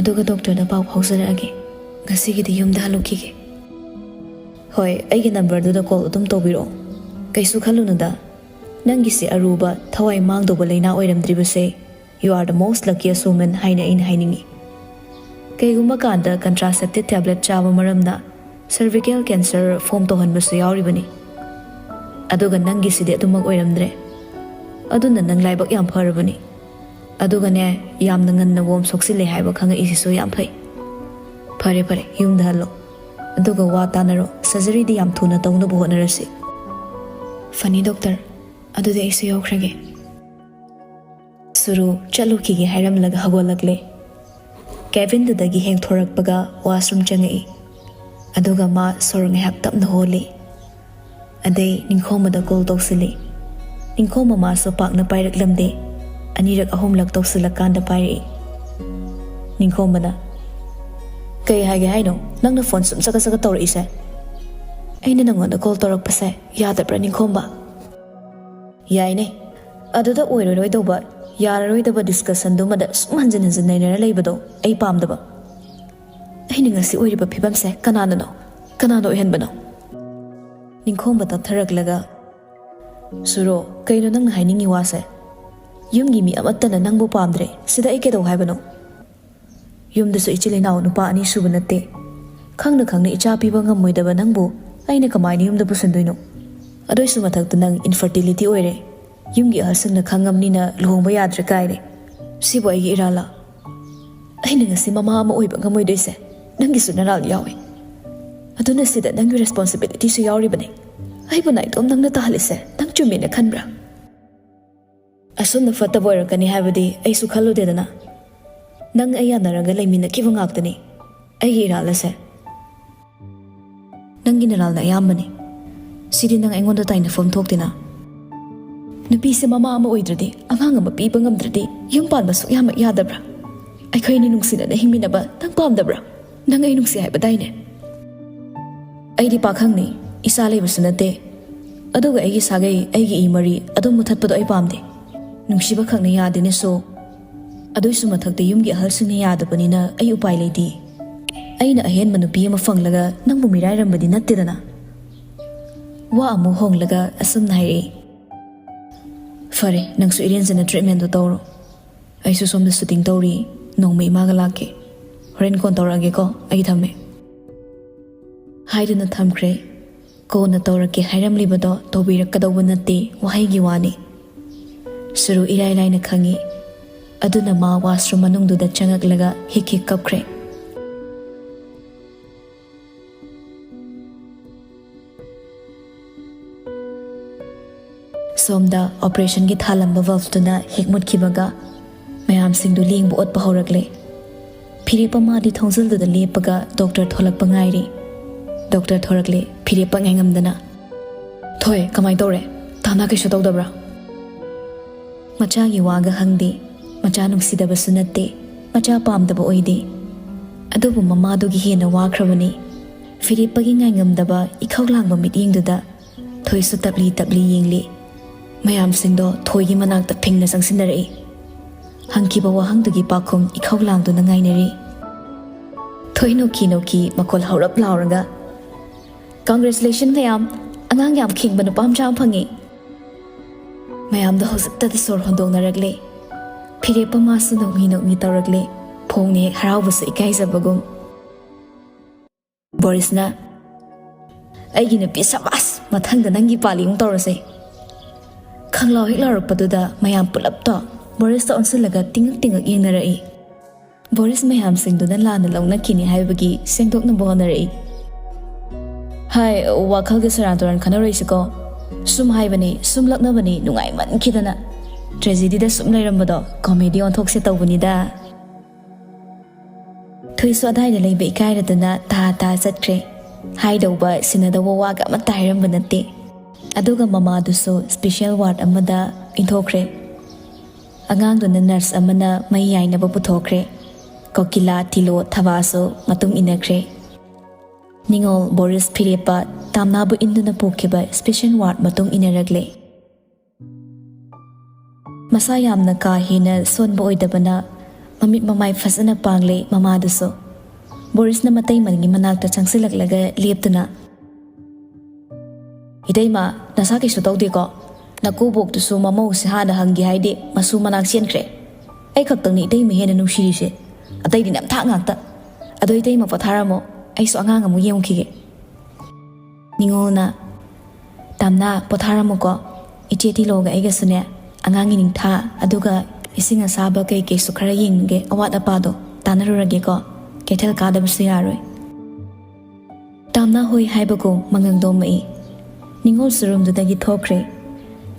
aduga doctor da pau phausar age gasi gi di yum da haluki ge hoi aigi number du da call udum tobiro kaisu khalunu da nangi se aruba thawai mang do balaina oiramdriba se you are the most luckiest woman haina in hainingi kaigumba kanda contraceptive tablet chaba maramna cervical cancer form to hanbasu yauribani aduga nangi side adumak oiramdre aduna nang laibak yam pharabani aduga ne yamna nganna wom soksile haiba khanga isisu yam phai phare yumda halo aduga wa tanaro surgery di yam thuna tawna bo honarasi funny doctor adude isu yaukrage suru chalu ki gi hairam laga hagolakle Kevin dagi heng thorak baga washroom changai aduga ma sorang hak tapna holi ade ningkhoma da call toksili ningkhoma ma so pak na pairak lamde anirak ahom lak toksilakanda pairi ningkhoma na kai hage haino nangna phone sum saka tor ise aina nangonda call torak pase yadabra ningkhoma yaine aduda oiroi doba yararoi discussion do mada sumhanjin hanjin nainara leibado ai pamdaba aina ngasi oiriba phibam se kanano ohenbano ningkhomba ta tharaklaga suro kaino nang hainingi wase yumgi mi amattana nangbu pamdre sida ai kedo haibano yumda so ichile naw nupa ani subanatte khangna icha piba ngamoidaba nangbu aina kamaini yumda pusandoino adoi su mathakta nang infertility oire yumgi ahasangna khangamnina luhongba yadra kaire sibo ai irala aina ngasi mama ama oiba ngamoidoise ꯅꯪꯒꯤꯁꯨ ꯅꯔꯥꯜ ꯌꯥꯎꯏ ꯑꯗꯨꯅ ꯁꯤꯗ ꯅꯪꯒꯤ ꯔꯦꯁꯄꯣꯟꯁꯤꯕꯤꯂꯤꯇꯤꯁꯨ ꯌꯥꯎꯔꯤꯕꯅꯤ ꯑꯩꯕꯨ ꯅꯥꯏꯇꯣꯝ ꯅꯪꯅ ꯇꯥꯍꯜꯂꯤꯁꯦ ꯅꯪ ꯆꯨꯝꯃꯦꯅ ꯈꯟꯕ꯭ꯔꯥ ꯑꯁꯨꯝꯅ ꯐꯠꯇꯕ ꯑꯣꯏꯔꯛꯀꯅꯤ ꯍꯥꯏꯕꯗꯤ ꯑꯩꯁꯨ ꯈꯜꯂꯨꯗꯦꯗꯅ ꯅꯪ ꯑꯩ ꯌꯥꯅꯔꯒ ꯂꯩꯃꯤꯟꯅꯈꯤꯕ ꯉꯥꯛꯇꯅꯤ ꯑꯩꯒꯤ ꯏꯔꯥꯜ ꯑꯁꯦ ꯅꯪꯒꯤ ꯅꯔꯥꯜꯅ ꯑꯌꯥꯝꯕꯅꯤ ꯁꯤꯗꯤ ꯅꯪ ꯑꯩꯉꯣꯟꯗ ꯇꯥꯏꯅꯐꯝ ꯊꯣꯛꯇꯦꯅ ꯅꯨꯄꯤꯁꯦ ꯃꯃꯥ ꯑꯃ ꯑꯣꯏꯗ꯭ꯔꯗꯤ ꯑꯉꯥꯡ ꯑꯃ ꯄꯤꯕ ꯉꯝꯗ꯭ꯔꯗꯤ ꯌꯨꯝ ꯄꯥꯟꯕ ꯁꯨꯛꯌꯥꯃꯛ ꯌꯥꯗꯕ꯭ꯔꯥ ꯑꯩꯈꯣꯏꯅꯤ ꯅꯨꯡꯁꯤꯅꯅ ꯍꯤꯡꯃꯤꯟꯅꯕ ꯅꯪ ꯄꯥꯝꯗꯕ꯭ꯔꯥ ꯅꯪ ꯑꯩ ꯅꯨꯡꯁꯤ ꯍꯥꯏꯕꯗꯥꯏꯅꯦ ꯑꯩꯗꯤ ꯄꯥꯈꯪꯅꯤ ꯏꯆꯥ ꯂꯩꯕꯁꯨ ꯅꯠꯇꯦ ꯑꯗꯨꯒ ꯑꯩꯒꯤ ꯁꯥꯒꯩ ꯑꯩꯒꯤ ꯏ ꯃꯔꯤ ꯑꯗꯨꯝ ꯃꯨꯊꯠꯄꯗꯣ ꯑꯩ ꯄꯥꯝꯗꯦ ꯅꯨꯡꯁꯤꯕ ꯈꯛꯅ ꯌꯥꯗꯦꯅꯦꯁꯨ ꯑꯗꯨꯏꯁꯨ ꯃꯊꯛꯇ ꯌꯨꯝꯒꯤ ꯑꯍꯜꯁꯤꯡꯅ ꯌꯥꯗꯕꯅꯤꯅ ꯑꯩ ꯎꯄꯥꯏ ꯂꯩꯇꯦ ꯑꯩꯅ ꯑꯍꯦꯟꯕ ꯅꯨꯄꯤ ꯑꯃ ꯐꯪꯂꯒ ꯅꯪꯕꯨ ꯃꯤꯔꯥꯏꯔꯝꯕꯗꯤ ꯅꯠꯇꯦꯗꯅ ꯋꯥ ꯑꯃꯨꯛ ꯍꯣꯡꯂꯒ ꯑꯁꯨꯝꯅ ꯍꯥꯏꯔꯛꯏ ꯐꯔꯦ ꯅꯪꯁꯨ ꯏꯔꯦꯟꯖꯅ ꯇ꯭ꯔꯤꯠꯃꯦꯟꯗꯣ ꯇꯧꯔꯣ ꯑꯩꯁꯨ ꯁꯣꯝꯗ ꯁꯨꯇꯤꯡ ꯇꯧꯔꯤ ꯅꯣꯡꯃ ꯏꯃꯥꯒ ꯂꯥꯛꯀꯦ ꯍꯣꯔꯦꯟ ꯀꯣꯟ ꯇꯧꯔꯛꯑꯒꯦꯀꯣ ꯑꯩ ꯊꯝꯃꯦ ꯍꯥꯏꯗꯨꯅ ꯊꯝꯈ꯭ꯔꯦ ꯀꯣꯟꯅ ꯇꯧꯔꯛꯀꯦ ꯍꯥꯏꯔꯝꯂꯤꯕꯗꯣ ꯇꯧꯕꯤꯔꯛꯀꯗꯧꯕ ꯅꯠꯇꯦ ꯋꯥꯍꯩꯒꯤ ꯋꯥꯅꯤ ꯁꯨꯔꯨ ꯏꯔꯥꯏ ꯂꯥꯏꯅ ꯈꯪꯉꯤ ꯑꯗꯨꯅ ꯃꯥ ꯋꯥꯁꯔꯨꯝ ꯃꯅꯨꯡꯗꯨꯗ ꯆꯪꯉꯛꯂꯒ ꯍꯤꯛ ꯍꯤꯛ ꯀꯞꯈ꯭ꯔꯦ ꯁꯣꯝꯗ ꯑꯣꯄꯔꯦꯁꯟꯒꯤ ꯊꯥꯜꯂꯝꯕ ꯚꯜꯚꯇꯨꯅ ꯍꯦꯛ ꯃꯨꯠꯈꯤꯕꯒ ꯃꯌꯥꯝꯁꯤꯡꯗꯨ ꯂꯦꯡꯕ ꯑꯣꯠꯄ ꯍꯧꯔꯛꯂꯦ ꯐꯤꯔꯦꯞ ꯑꯃꯗꯤ ꯊꯣꯡꯖꯜꯗꯨꯗ ꯂꯦꯞꯄꯒ ꯗꯣꯛꯇꯔ ꯊꯣꯛꯂꯛꯄ ꯉꯥꯏꯔꯤ ꯗꯣꯛꯇꯔ ꯊꯣꯔꯛꯂꯦ ꯐꯤꯔꯦꯞꯄ ꯉꯥꯏꯉꯝꯗꯅ ꯊꯣꯏ ꯀꯃꯥꯏ ꯇꯧꯔꯦ ꯇꯥꯅ ꯀꯩꯁꯨ ꯇꯧꯗꯕ꯭ꯔꯥ ꯃꯆꯥꯒꯤ ꯋꯥꯒ ꯍꯪꯗꯦ ꯃꯆꯥ ꯅꯨꯡꯁꯤꯗꯕꯁꯨ ꯅꯠꯇꯦ ꯃꯆꯥ ꯄꯥꯝꯗꯕ ꯑꯣꯏꯗꯦ ꯑꯗꯨꯕꯨ ꯃꯃꯥꯗꯨꯒꯤ ꯍꯦꯟꯅ ꯋꯥꯈ꯭ꯔꯕꯅꯤ ꯐꯤꯔꯦꯞꯄꯒꯤ ꯉꯥꯏꯉꯝꯗꯕ ꯏꯈꯧ ꯂꯥꯡꯕ ꯃꯤꯠꯌꯦꯡꯗꯨꯗ ꯊꯣꯏꯁꯨ ꯇꯞꯂꯤ ꯇꯞꯂꯤ ꯌꯦꯡꯂꯤ ꯃꯌꯥꯝꯁꯤꯡꯗꯣ ꯊꯣꯏꯒꯤ ꯃꯅꯥꯛꯇ ꯐꯤꯡꯅ ꯆꯪꯁꯤꯟꯅꯔꯛꯏ ꯍꯪꯈꯤꯕ ꯋꯥꯍꯪꯗꯨꯒꯤ ꯄꯥꯎꯈꯨꯝ ꯏꯈꯧ ꯂꯥꯡꯗꯨꯅ ꯉꯥꯏꯅꯔꯤ ꯊꯣꯏ ꯅꯣꯛꯈꯤ ꯅꯣꯛꯈꯤ ꯃꯈꯣꯜ ꯍꯧꯔꯞ ꯂꯥꯎꯔꯒ ꯀꯪꯒ꯭ꯔꯦꯆꯨꯂꯦꯁꯟ ꯃꯌꯥꯝ ꯑꯉꯥꯡ ꯌꯥꯝ ꯈꯤꯡꯕ ꯅꯨꯄꯥ ꯃꯆꯥ ꯑꯃ ꯐꯪꯉꯤ ꯃꯌꯥꯝꯗꯣ ꯍꯧꯖꯤꯛꯇꯗ ꯁꯣꯔ ꯍꯣꯟꯗꯣꯛꯅꯔꯛꯂꯦ ꯐꯤꯔꯦꯞꯄ ꯃꯥꯁꯨ ꯅꯣꯛꯃꯤ ꯅꯣꯛꯃꯤ ꯇꯧꯔꯛꯂꯦ ꯐꯣꯡꯅ ꯍꯦꯛ ꯍꯔꯥꯎꯕꯁꯨ ꯏꯀꯥꯏꯖꯕꯒꯨꯝ ꯕꯣꯔꯤꯁꯅ ꯑꯩꯒꯤ ꯅꯨꯄꯤ ꯁꯕꯥꯁ ꯃꯊꯪꯗ ꯅꯪꯒꯤ ꯄꯥꯜꯂꯤꯃꯨꯛ ꯇꯧꯔꯁꯦ ꯈꯪꯂꯥꯎ ꯍꯦꯛ ꯂꯥꯎꯔꯛꯄꯗꯨꯗ ꯃꯌꯥꯝ ꯄꯨꯂꯞꯇꯣ ꯕꯣꯔꯤꯁꯇ ꯑꯣꯟꯁꯤꯜꯂꯒ ꯇꯤꯡꯉꯛ ꯇꯤꯡꯉꯛ ꯌꯦꯡꯅꯔꯛꯏ ꯕꯣꯔꯤꯁ ꯃꯌꯥꯝꯁꯤꯡꯗꯨꯅ ꯂꯥꯟꯅ ꯂꯧꯅꯈꯤꯅꯤ ꯍꯥꯏꯕꯒꯤ ꯁꯦꯡꯗꯣꯛꯅꯕ ꯍꯣꯠꯅꯔꯛꯏ ꯍꯥꯏ ꯋꯥꯈꯜꯒꯤ ꯁꯦꯔꯥꯟ ꯇꯨꯔꯥꯟ ꯈꯟꯅꯔꯣꯏꯁꯤꯀꯣ ꯁꯨꯝ ꯍꯥꯏꯕꯅꯤ ꯁꯨꯝ ꯂꯛꯅꯕꯅꯤ ꯅꯨꯡꯉꯥꯏꯃꯟꯈꯤꯗꯅ ꯇ꯭ꯔꯦꯖꯦꯗꯤꯗ ꯁꯨꯝ ꯂꯩꯔꯝꯕꯗꯣ ꯀꯣꯃꯦꯗꯤ ꯑꯣꯟꯊꯣꯛꯁꯦ ꯇꯧꯕꯅꯤꯗ ꯊꯣꯏꯁꯨ ꯑꯗꯥꯏꯗ ꯂꯩꯕ ꯏꯀꯥꯏꯔꯗꯅ ꯇꯥ ꯆꯠꯈ꯭ꯔꯦ ꯍꯥꯏꯗꯧꯕ ꯁꯤꯟꯅꯗꯧꯕ ꯋꯥꯒ ꯑꯃꯠꯇ ꯍꯥꯏꯔꯝꯕ ꯅꯠꯇꯦ ꯑꯗꯨꯒ ꯃꯃꯥꯗꯨꯁꯨ ꯁ꯭ꯄꯦꯁꯤꯌꯦꯜ ꯋꯥꯔꯗ ꯑꯃꯗ ꯏꯟꯊꯣꯛꯈ꯭ꯔꯦ ꯑꯉꯥꯡꯗꯨꯅ ꯅꯔꯁ ꯑꯃꯅ ꯃꯩ ꯌꯥꯏꯅꯕ ꯄꯨꯊꯣꯛꯈ꯭ರೆ ꯀꯣꯀꯤꯂꯥ ꯇꯤꯂꯣ ꯊꯕꯥꯁꯨ ꯃꯇꯨꯡ ꯏꯟꯅꯈ꯭ꯔꯦ ꯅꯤꯉꯣꯜ ꯕꯣꯔꯤꯁ ꯐꯤꯔꯦꯞꯄ ꯇꯥꯝꯅꯥꯕꯨ ꯏꯟꯗꯨꯅ ꯄꯨꯈꯤꯕ ꯁ꯭ꯄꯦꯁꯤꯌꯦꯜ ꯋꯥꯔꯗ ꯃꯇꯨꯡ ꯏꯟꯅꯔꯛꯂꯦ ꯃꯁꯥ ꯌꯥꯝꯅ ꯀꯥ ꯍꯦꯟꯅ ꯁꯣꯟꯕ ꯑꯣꯏꯗꯕꯅ ꯃꯃꯤꯠ ꯃꯃꯥꯏ ꯐꯖꯅ ꯄꯥꯡꯂꯦ ꯃꯃꯥꯗꯨꯁꯨ ꯕꯣꯔꯤꯁꯅ ꯃꯇꯩꯃꯒꯤ ꯃꯅꯥꯛꯇ ꯆꯪꯁꯤꯜꯂꯛꯂꯒ ꯂꯦꯞꯇꯨꯅ ꯏꯇꯩꯃ ꯅꯁꯥ ꯀꯩꯁꯨ ꯇꯧꯗꯦꯀꯣ ꯅꯀꯨꯕꯣꯛꯇꯨꯁꯨ ꯃꯃꯧꯁꯦ ꯍꯥꯟꯅ ꯍꯪꯒꯦ ꯍꯥꯏꯗꯤ ꯃꯁꯨ ꯃꯅꯥꯛ ꯆꯦꯟꯈ꯭ꯔꯦ ꯑꯩ ꯈꯛꯇꯪꯅꯤ ꯏꯇꯩꯃ ꯍꯦꯟꯅ ꯅꯨꯡꯁꯤꯔꯤꯁꯦ ꯑꯇꯩꯗꯤ ꯅꯝꯊꯥꯛ ꯉꯥꯛꯇ ꯑꯗꯣ ꯏꯇꯩꯃ ꯄꯣꯊꯥꯔꯝꯃꯣ ꯑꯩꯁꯨ ꯑꯉꯥꯡ ꯑꯃꯨꯛ ꯌꯦꯡꯈꯤꯒꯦ ꯅꯤꯉꯣꯜꯅ ꯇꯥꯝꯅꯥ ꯄꯣꯊꯥꯔꯝꯃꯨꯀꯣ ꯏꯆꯦ ꯇꯤꯂꯣꯒ ꯑꯩꯒꯁꯨꯅꯦ ꯑꯉꯥꯡꯒꯤ ꯅꯤꯡꯊꯥ ꯑꯗꯨꯒ ꯏꯁꯤꯡ ꯑꯁꯥꯕ ꯀꯩꯀꯩꯁꯨ ꯈꯔ ꯌꯦꯡꯉꯒꯦ ꯑꯋꯥꯠ ꯑꯄꯥꯗꯣ ꯇꯥꯟꯅꯔꯨꯔꯒꯦꯀꯣ ꯀꯩꯊꯦꯜ ꯀꯥꯗꯕꯁꯨ ꯌꯥꯔꯣꯏ ꯇꯥꯝꯅꯥ ꯍꯣꯏ ꯍꯥꯏꯕꯒꯨꯝ ꯃꯉꯪꯗꯣꯃꯛꯏ ꯅꯤꯉꯣꯜꯁꯨ ꯔꯨꯝꯗꯨꯗꯒꯤ ꯊꯣꯛꯈ꯭ꯔꯦ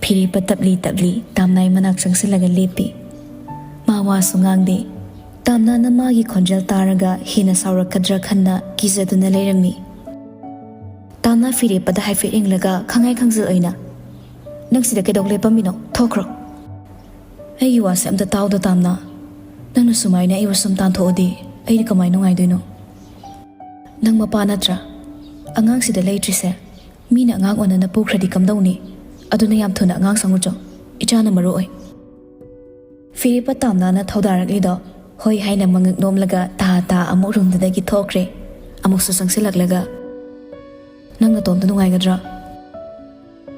ꯐꯤꯔꯦꯞꯄ ꯇꯞꯂꯤ ꯇꯞꯂꯤ ꯇꯥꯝꯅꯥꯏ ꯃꯅꯥꯛ ꯆꯪꯁꯤꯜꯂꯒ ꯂꯦꯞꯄꯤ ꯃꯥ ꯋꯥꯁꯨ ꯉꯥꯡꯗꯦ ꯇꯥꯝꯅꯥꯅ ꯃꯥꯒꯤ ꯈꯣꯟꯖꯦꯜ ꯇꯥꯔꯒ ꯍꯦꯟꯅ ꯁꯥꯎꯔꯛꯀꯗ꯭ꯔꯥ ꯈꯟꯅ ꯀꯤꯖꯗꯨꯅ ꯂꯩꯔꯝꯃꯤ ꯇꯥꯝꯅꯥ ꯐꯤꯔꯦꯞꯄꯗ ꯍꯥꯏꯐꯦꯠ ꯌꯦꯡꯂꯒ ꯈꯪꯉꯥꯏ ꯈꯪꯖꯜ ꯑꯣꯏꯅ ꯅꯪ ꯁꯤꯗ ꯀꯩꯗꯧ ꯂꯦꯞꯄꯝꯃꯤꯅꯣ ꯊꯣꯛꯈ꯭ꯔꯣ ꯑꯩꯒꯤ ꯋꯥꯁꯦ ꯑꯝꯇ ꯇꯥꯎꯗ ꯇꯥꯝꯅꯥ ꯅꯪꯅ ꯁꯨꯃꯥꯏꯅ ꯑꯩꯕꯨ ꯁꯨꯝ ꯇꯥꯟꯊꯣꯛꯑꯗꯤ ꯑꯩꯗꯤ ꯀꯃꯥꯏꯅ ꯅꯨꯡꯉꯥꯏꯗꯣꯏꯅꯣ ꯅꯪ ꯃꯄꯥ ꯅꯠꯇ꯭ꯔꯥ ꯑꯉꯥꯡꯁꯤꯗ ꯂꯩꯇ꯭ꯔꯤꯁꯦ ꯃꯤꯅ ꯑꯉꯥꯡ ꯑꯣꯟꯅꯅ ꯄꯨꯈ꯭ꯔꯗꯤ ꯀꯝꯗꯧꯅꯤ ꯑꯗꯨꯅ ꯌꯥꯝ ꯊꯨꯅ ꯑꯉꯥꯡ ꯁꯪꯉꯨꯆꯣ ꯏꯆꯥꯅ ꯃꯔꯨ ꯑꯣꯏ ꯐꯤꯔꯦꯞꯄ ꯇꯥꯝꯅꯥꯅ ꯊꯧꯗꯥꯔꯛꯂꯤꯗꯣ ꯍꯣꯏ ꯍꯥꯏꯅ ꯃꯉꯛ ꯅꯣꯝꯂꯒ ꯇꯥ ꯑꯃꯨꯛ ꯔꯨꯝꯗꯨꯗꯒꯤ ꯊꯣꯛꯈ꯭ꯔꯦ ꯑꯃꯨꯛꯁꯨ ꯆꯪꯁꯤꯜꯂꯛꯂꯒ ꯅꯪ ꯅꯇꯣꯝꯇ ꯅꯨꯡꯉꯥꯏꯒꯗ꯭ꯔꯥ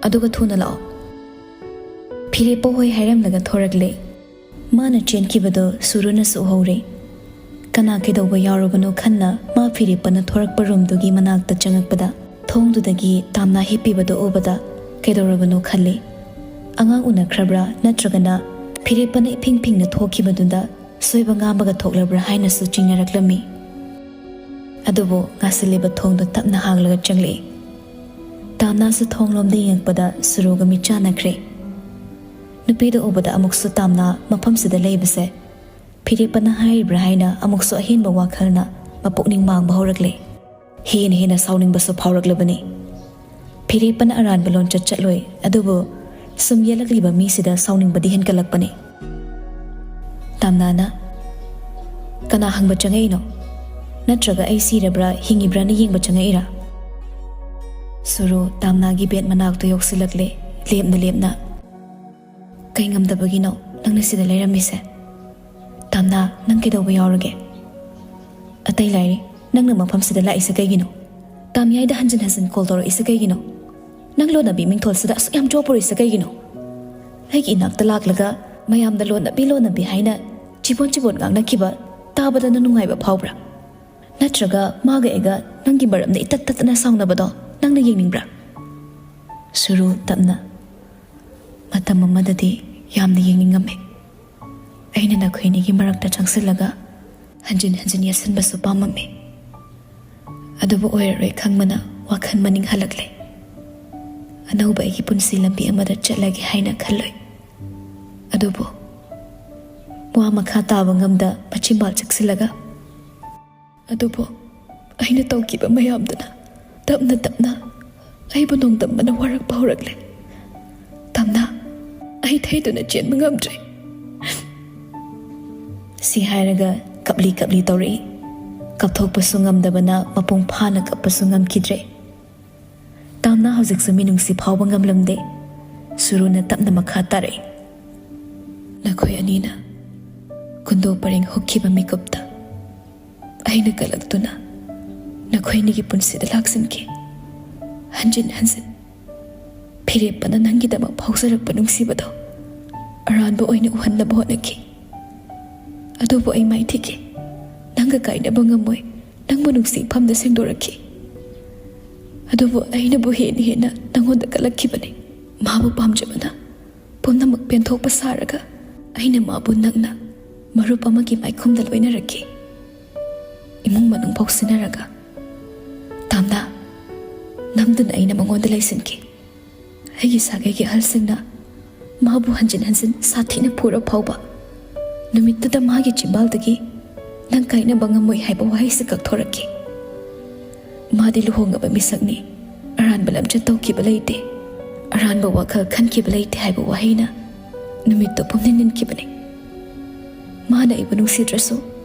ꯑꯗꯨꯒ ꯊꯨꯅ ꯂꯥꯛꯑꯣ ꯐꯤꯔꯦꯞꯄ ꯍꯣꯏ ꯍꯥꯏꯔꯝꯂꯒ ꯊꯣꯔꯛꯂꯦ ꯃꯥꯅ ꯆꯦꯟꯈꯤꯕꯗꯣ ꯁꯨꯔꯨꯅꯁꯨ ꯎꯍꯧꯔꯦ ꯀꯅꯥ ꯀꯩꯗꯧꯕ ꯌꯥꯎꯔꯕꯅꯣ ꯈꯟꯅ ꯃꯥ ꯐꯤꯔꯦꯞꯄꯅ ꯊꯣꯔꯛꯄ ꯔꯨꯝꯗꯨꯒꯤ ꯃꯅꯥꯛꯇ ꯆꯪꯉꯛꯄꯗ ꯊꯣꯡꯗꯨꯗꯒꯤ ꯇꯥꯝꯅꯥ ꯍꯤꯞꯄꯤꯕꯗꯣ ꯎꯕꯗ ꯀꯩꯗꯧꯔꯕꯅꯣ ꯈꯜꯂꯤ ꯑꯉꯥꯡ ꯎꯅꯈ꯭ꯔꯕ꯭ꯔꯥ ꯅꯠꯇ꯭ꯔꯒꯅ ꯐꯤꯔꯦꯞꯄꯅ ꯏꯐꯤꯡ ꯐꯤꯡꯅ ꯊꯣꯛꯈꯤꯕꯗꯨꯗ ꯁꯣꯏꯕ ꯉꯥꯝꯕꯒ ꯊꯣꯛꯂꯕ꯭ꯔꯥ ꯍꯥꯏꯅꯁꯨ ꯆꯤꯡꯅꯔꯛꯂꯝꯃꯤ ꯑꯗꯨꯕꯨ ꯉꯥꯁꯤꯜꯂꯤꯕ ꯊꯣꯡꯗꯨ ꯇꯞꯅ ꯍꯥꯡꯂꯒ ꯆꯪꯂꯛꯏ꯫ ꯇꯥꯝꯅꯥꯁꯨ ꯊꯣꯡꯂꯣꯝꯗ ꯌꯦꯡꯉꯛꯄꯗ ꯁꯨꯔꯨꯒ ꯃꯤꯠ ꯆꯥꯟꯅꯈ꯭ꯔꯦ꯫ ꯅꯨꯄꯤꯗꯨ ꯎꯕꯗ ꯑꯃꯨꯛꯁꯨ ꯇꯥꯝꯅꯥ ꯃꯐꯝꯁꯤꯗ ꯂꯩꯕꯁꯦ ꯐꯤꯔꯦꯞꯄꯅ ꯍꯥꯏꯔꯤꯕ꯭ꯔꯥ ꯍꯥꯏꯅ ꯑꯃꯨꯛꯁꯨ ꯑꯍꯦꯟꯕ ꯋꯥꯈꯜꯅ ꯃꯄꯨꯛꯅꯤꯡ ꯃꯥꯡꯕ ꯍꯧꯔꯛꯂꯦ꯫ ꯍꯦꯟꯅ ꯁꯥꯎꯅꯤꯡꯕꯁꯨ ꯐꯥꯎꯔꯛꯂꯕꯅꯤ꯫ ꯐꯤꯔꯦꯞꯄꯅ ꯑꯔꯥꯟꯕ ꯂꯣꯟꯆꯠ ꯆꯠꯂꯣꯏ, ꯑꯗꯨꯕꯨ ꯁꯨꯝ ꯌꯦꯜꯂꯛꯂꯤꯕ ꯃꯤꯁꯤꯗ ꯁꯥꯎꯅꯤꯡꯕꯗꯤ ꯍꯦꯟꯒꯠꯂꯛꯄꯅꯤ꯫ ꯇꯥꯝꯅꯥꯅ "ꯀꯅꯥ ꯍꯪꯕ ꯆꯪꯉꯛꯏꯅꯣ? ꯅꯠꯇ꯭ꯔꯒ ꯑꯩ ꯁꯤꯔꯕ꯭ꯔꯥ ꯍꯤꯡꯉꯤꯕ꯭ꯔꯥꯅ ꯌꯦꯡꯕ ꯆꯪꯉꯛꯏꯔꯥ?" ꯁꯨꯔꯨ ꯇꯥꯝꯅꯥꯒꯤ ꯕꯦꯠ ꯃꯅꯥꯛꯇ ꯌꯧꯁꯤꯜꯂꯛꯂꯦ, ꯂꯦꯞꯅ "ꯀꯩ ꯉꯝꯗꯕꯒꯤꯅꯣ ꯅꯪꯅ ꯁꯤꯗ ꯂꯩꯔꯝꯃꯤꯁꯦ? ꯇꯥꯝꯅꯥ, ꯅꯪ ꯀꯩꯗꯧꯕ ꯌꯥꯎꯔꯒꯦ? ꯑꯇꯩ ꯂꯥꯏꯔꯤ, ꯅꯪꯅ ꯃꯐꯝꯁꯤꯗ ꯂꯥꯛꯏꯁꯦ ꯀꯩꯒꯤꯅꯣ? ꯇꯥꯝꯌꯥꯏꯗ ꯍꯟꯖꯤꯟ ꯀꯣꯜ ꯇꯧꯔꯛꯏꯁꯦ ꯀꯩꯒꯤꯅꯣ? ꯅꯪ ꯂꯣꯅꯕꯤ ꯃꯤꯡꯊꯣꯜꯁꯤꯗ ꯑꯁꯨꯛ ꯌꯥꯝ ꯆꯣꯞꯄꯨꯔꯤꯁꯦ ꯀꯩꯒꯤꯅꯣ? ꯑꯩꯒꯤ ꯏꯅꯥꯛꯇ ꯂꯥꯛꯂꯒ ꯃꯌꯥꯝꯗ ꯂꯣꯅꯕꯤ ꯍꯥꯏꯅ ꯆꯤꯕꯣꯟ ꯉꯥꯡꯅꯈꯤꯕ ꯇꯥꯕꯗ ꯅꯪ ꯅꯨꯡꯉꯥꯏꯕ ꯐꯥꯎꯕ꯭ꯔꯥ? ꯅꯠꯇ꯭ꯔꯒ ꯃꯥꯒ ꯑꯩꯒ ꯅꯪꯒꯤ ꯃꯔꯝꯗ ꯏꯇꯠ ꯇꯠꯇꯅ ꯁꯥꯎꯅꯕꯗꯣ ꯅꯪꯅ ꯌꯦꯡꯅꯤꯡꯕ꯭ꯔꯥ?" ꯁꯨꯔꯨ ꯇꯞꯅ "ꯃꯇꯝ ꯑꯃꯗꯗꯤ ꯌꯥꯝꯅ ꯌꯦꯡꯅꯤꯡꯉꯝꯃꯦ. ꯑꯩꯅ ꯅꯈꯣꯏꯅꯤꯒꯤ ꯃꯔꯛꯇ ꯆꯪꯁꯤꯜꯂꯒ ꯍꯟꯖꯤꯟ ꯌꯦꯠꯁꯤꯟꯕꯁꯨ ꯄꯥꯝꯃꯝꯃꯦ. ꯑꯗꯨꯕꯨ ꯑꯣꯏꯔꯔꯣꯏ ꯈꯪꯕꯅ ꯋꯥꯈꯜ ꯃꯅꯤꯡ ꯍꯜꯂꯛꯂꯦ. ꯑꯅꯧꯕ ꯑꯩꯒꯤ ꯄꯨꯟꯁꯤ ꯂꯝꯕꯤ ꯑꯃꯗ ꯆꯠꯂꯒꯦ ꯍꯥꯏꯅ ꯈꯜꯂꯣꯏ. ꯑꯗꯨꯕꯨ ꯋꯥ ꯃꯈꯥ ꯇꯥꯕ ꯉꯝꯗ ꯃꯆꯤꯟꯕꯥꯜ ꯆꯛꯁꯤꯜꯂꯒ ꯑꯗꯨꯕꯨ ꯑꯩꯅ ꯇꯧꯈꯤꯕ ꯃꯌꯥꯝꯗꯨꯅ ꯇꯞꯅ ꯑꯩꯕꯨ ꯅꯣꯡꯗꯝꯕꯅ ꯋꯥꯔꯛꯄ ꯍꯧꯔꯛꯂꯦ. ꯇꯥꯝꯅꯥ, ꯑꯩ ꯊꯩꯗꯨꯅ ꯆꯦꯟꯕ ꯉꯝꯗ꯭ꯔꯦ." ꯁꯤ ꯍꯥꯏꯔꯒ ꯀꯞꯂꯤ ꯇꯧꯔꯛꯏ꯫ ꯀꯞꯊꯣꯛꯄꯁꯨ ꯉꯝꯗꯕꯅ ꯃꯄꯨꯡ ꯐꯥꯅ ꯀꯞꯄꯁꯨ ꯉꯝꯈꯤꯗ꯭ꯔꯦ꯫ ꯇꯥꯝꯅꯥ ꯍꯧꯖꯤꯛꯁꯨ ꯃꯤꯅꯨꯡꯁꯤ ꯐꯥꯎꯕ ꯉꯝꯂꯝꯗꯦ꯫ ꯁꯨꯔꯨꯅ ꯇꯞꯅ ꯃꯈꯥ ꯇꯥꯔꯛꯏ꯫ "ꯅꯈꯣꯏ ꯑꯅꯤꯅ ꯀꯨꯟꯗꯣ ꯄꯔꯦꯡ ꯍꯨꯛꯈꯤꯕ ꯃꯤꯀꯨꯞꯇ ꯑꯩꯅ ꯀꯜꯂꯛꯇꯨꯅ ꯅꯈꯣꯏꯅꯤꯒꯤ ꯄꯨꯟꯁꯤꯗ ꯂꯥꯛꯁꯤꯟꯈꯤ. ꯍꯟꯖꯤꯟ ꯐꯤꯔꯦꯞꯄꯅ ꯅꯪꯒꯤꯗꯃꯛ ꯐꯥꯎꯖꯔꯛꯄ ꯅꯨꯡꯁꯤꯕꯗꯣ ꯑꯔꯥꯟꯕ ꯑꯣꯏꯅ ꯎꯍꯟꯅꯕ ꯍꯣꯠꯅꯈꯤ. ꯑꯗꯨꯕꯨ ꯑꯩ ꯃꯥꯏꯊꯤꯈꯤ. ꯅꯪꯒ ꯀꯥꯏꯅꯕ ꯉꯝꯃꯣꯏ, ꯅꯪꯕꯨ ꯅꯨꯡꯁꯤꯐꯝꯗ ꯁꯦꯡꯗꯣꯔꯛꯈꯤ. ꯑꯗꯨꯕꯨ ꯑꯩꯅꯕꯨ ꯍꯦꯟꯅ ꯅꯪꯉꯣꯟꯗ ꯀꯜꯂꯛꯈꯤꯕꯅꯤ. ꯃꯥꯕꯨ ꯄꯥꯝꯖꯕꯅ ꯄꯨꯝꯅꯃꯛ ꯄꯦꯟꯊꯣꯛꯄ ꯁꯥꯔꯒ ꯑꯩꯅ ꯃꯥꯕꯨ ꯅꯛꯅ ꯃꯔꯨꯞ ꯑꯃꯒꯤ ꯃꯥꯏꯈꯨꯝꯗ ꯂꯣꯏꯅꯔꯛꯈꯤ. ꯏꯃꯨꯡ ꯃꯅꯨꯡ ꯐꯥꯎꯁꯤꯟꯅꯔꯒ ꯇꯥꯝꯅꯥ, ꯅꯝꯗꯨꯅ ꯑꯩꯅ ꯃꯉꯣꯟꯗ ꯂꯩꯁꯤꯟꯈꯤ. ꯑꯩꯒꯤ ꯁꯥꯒꯩꯒꯤ ꯑꯍꯜꯁꯤꯡꯅ ꯃꯥꯕꯨ ꯍꯟꯖꯤꯟ ꯁꯥꯊꯤꯅ ꯐꯨꯔ ꯐꯥꯎꯕ ꯅꯨꯃꯤꯠꯇꯨꯗ ꯃꯥꯒꯤ ꯆꯤꯝꯕꯥꯜꯗꯒꯤ ꯅꯪ ꯀꯥꯏꯅꯕ ꯉꯝꯃꯣꯏ ꯍꯥꯏꯕ ꯋꯥꯍꯩꯁꯤ ꯀꯛꯊꯣꯔꯛꯈꯤ. ꯃꯥꯗꯤ ꯂꯨꯍꯣꯡꯉꯕ ꯃꯤꯁꯛꯅꯤ, ꯑꯔꯥꯟꯕ ꯂꯝꯆꯠ ꯇꯧꯈꯤꯕ ꯂꯩꯇꯦ, ꯑꯔꯥꯟꯕ ꯋꯥꯈꯜ ꯈꯟꯈꯤꯕ ꯂꯩꯇꯦ ꯍꯥꯏꯕ ꯋꯥꯍꯩꯅ ꯅꯨꯃꯤꯠꯇꯨ ꯄꯨꯝꯅꯤꯟ ꯅꯤꯟꯈꯤꯕꯅꯤ. ꯃꯥꯅ ꯑꯩꯕꯨ ꯅꯨꯡꯁꯤꯗ꯭ꯔꯁꯨ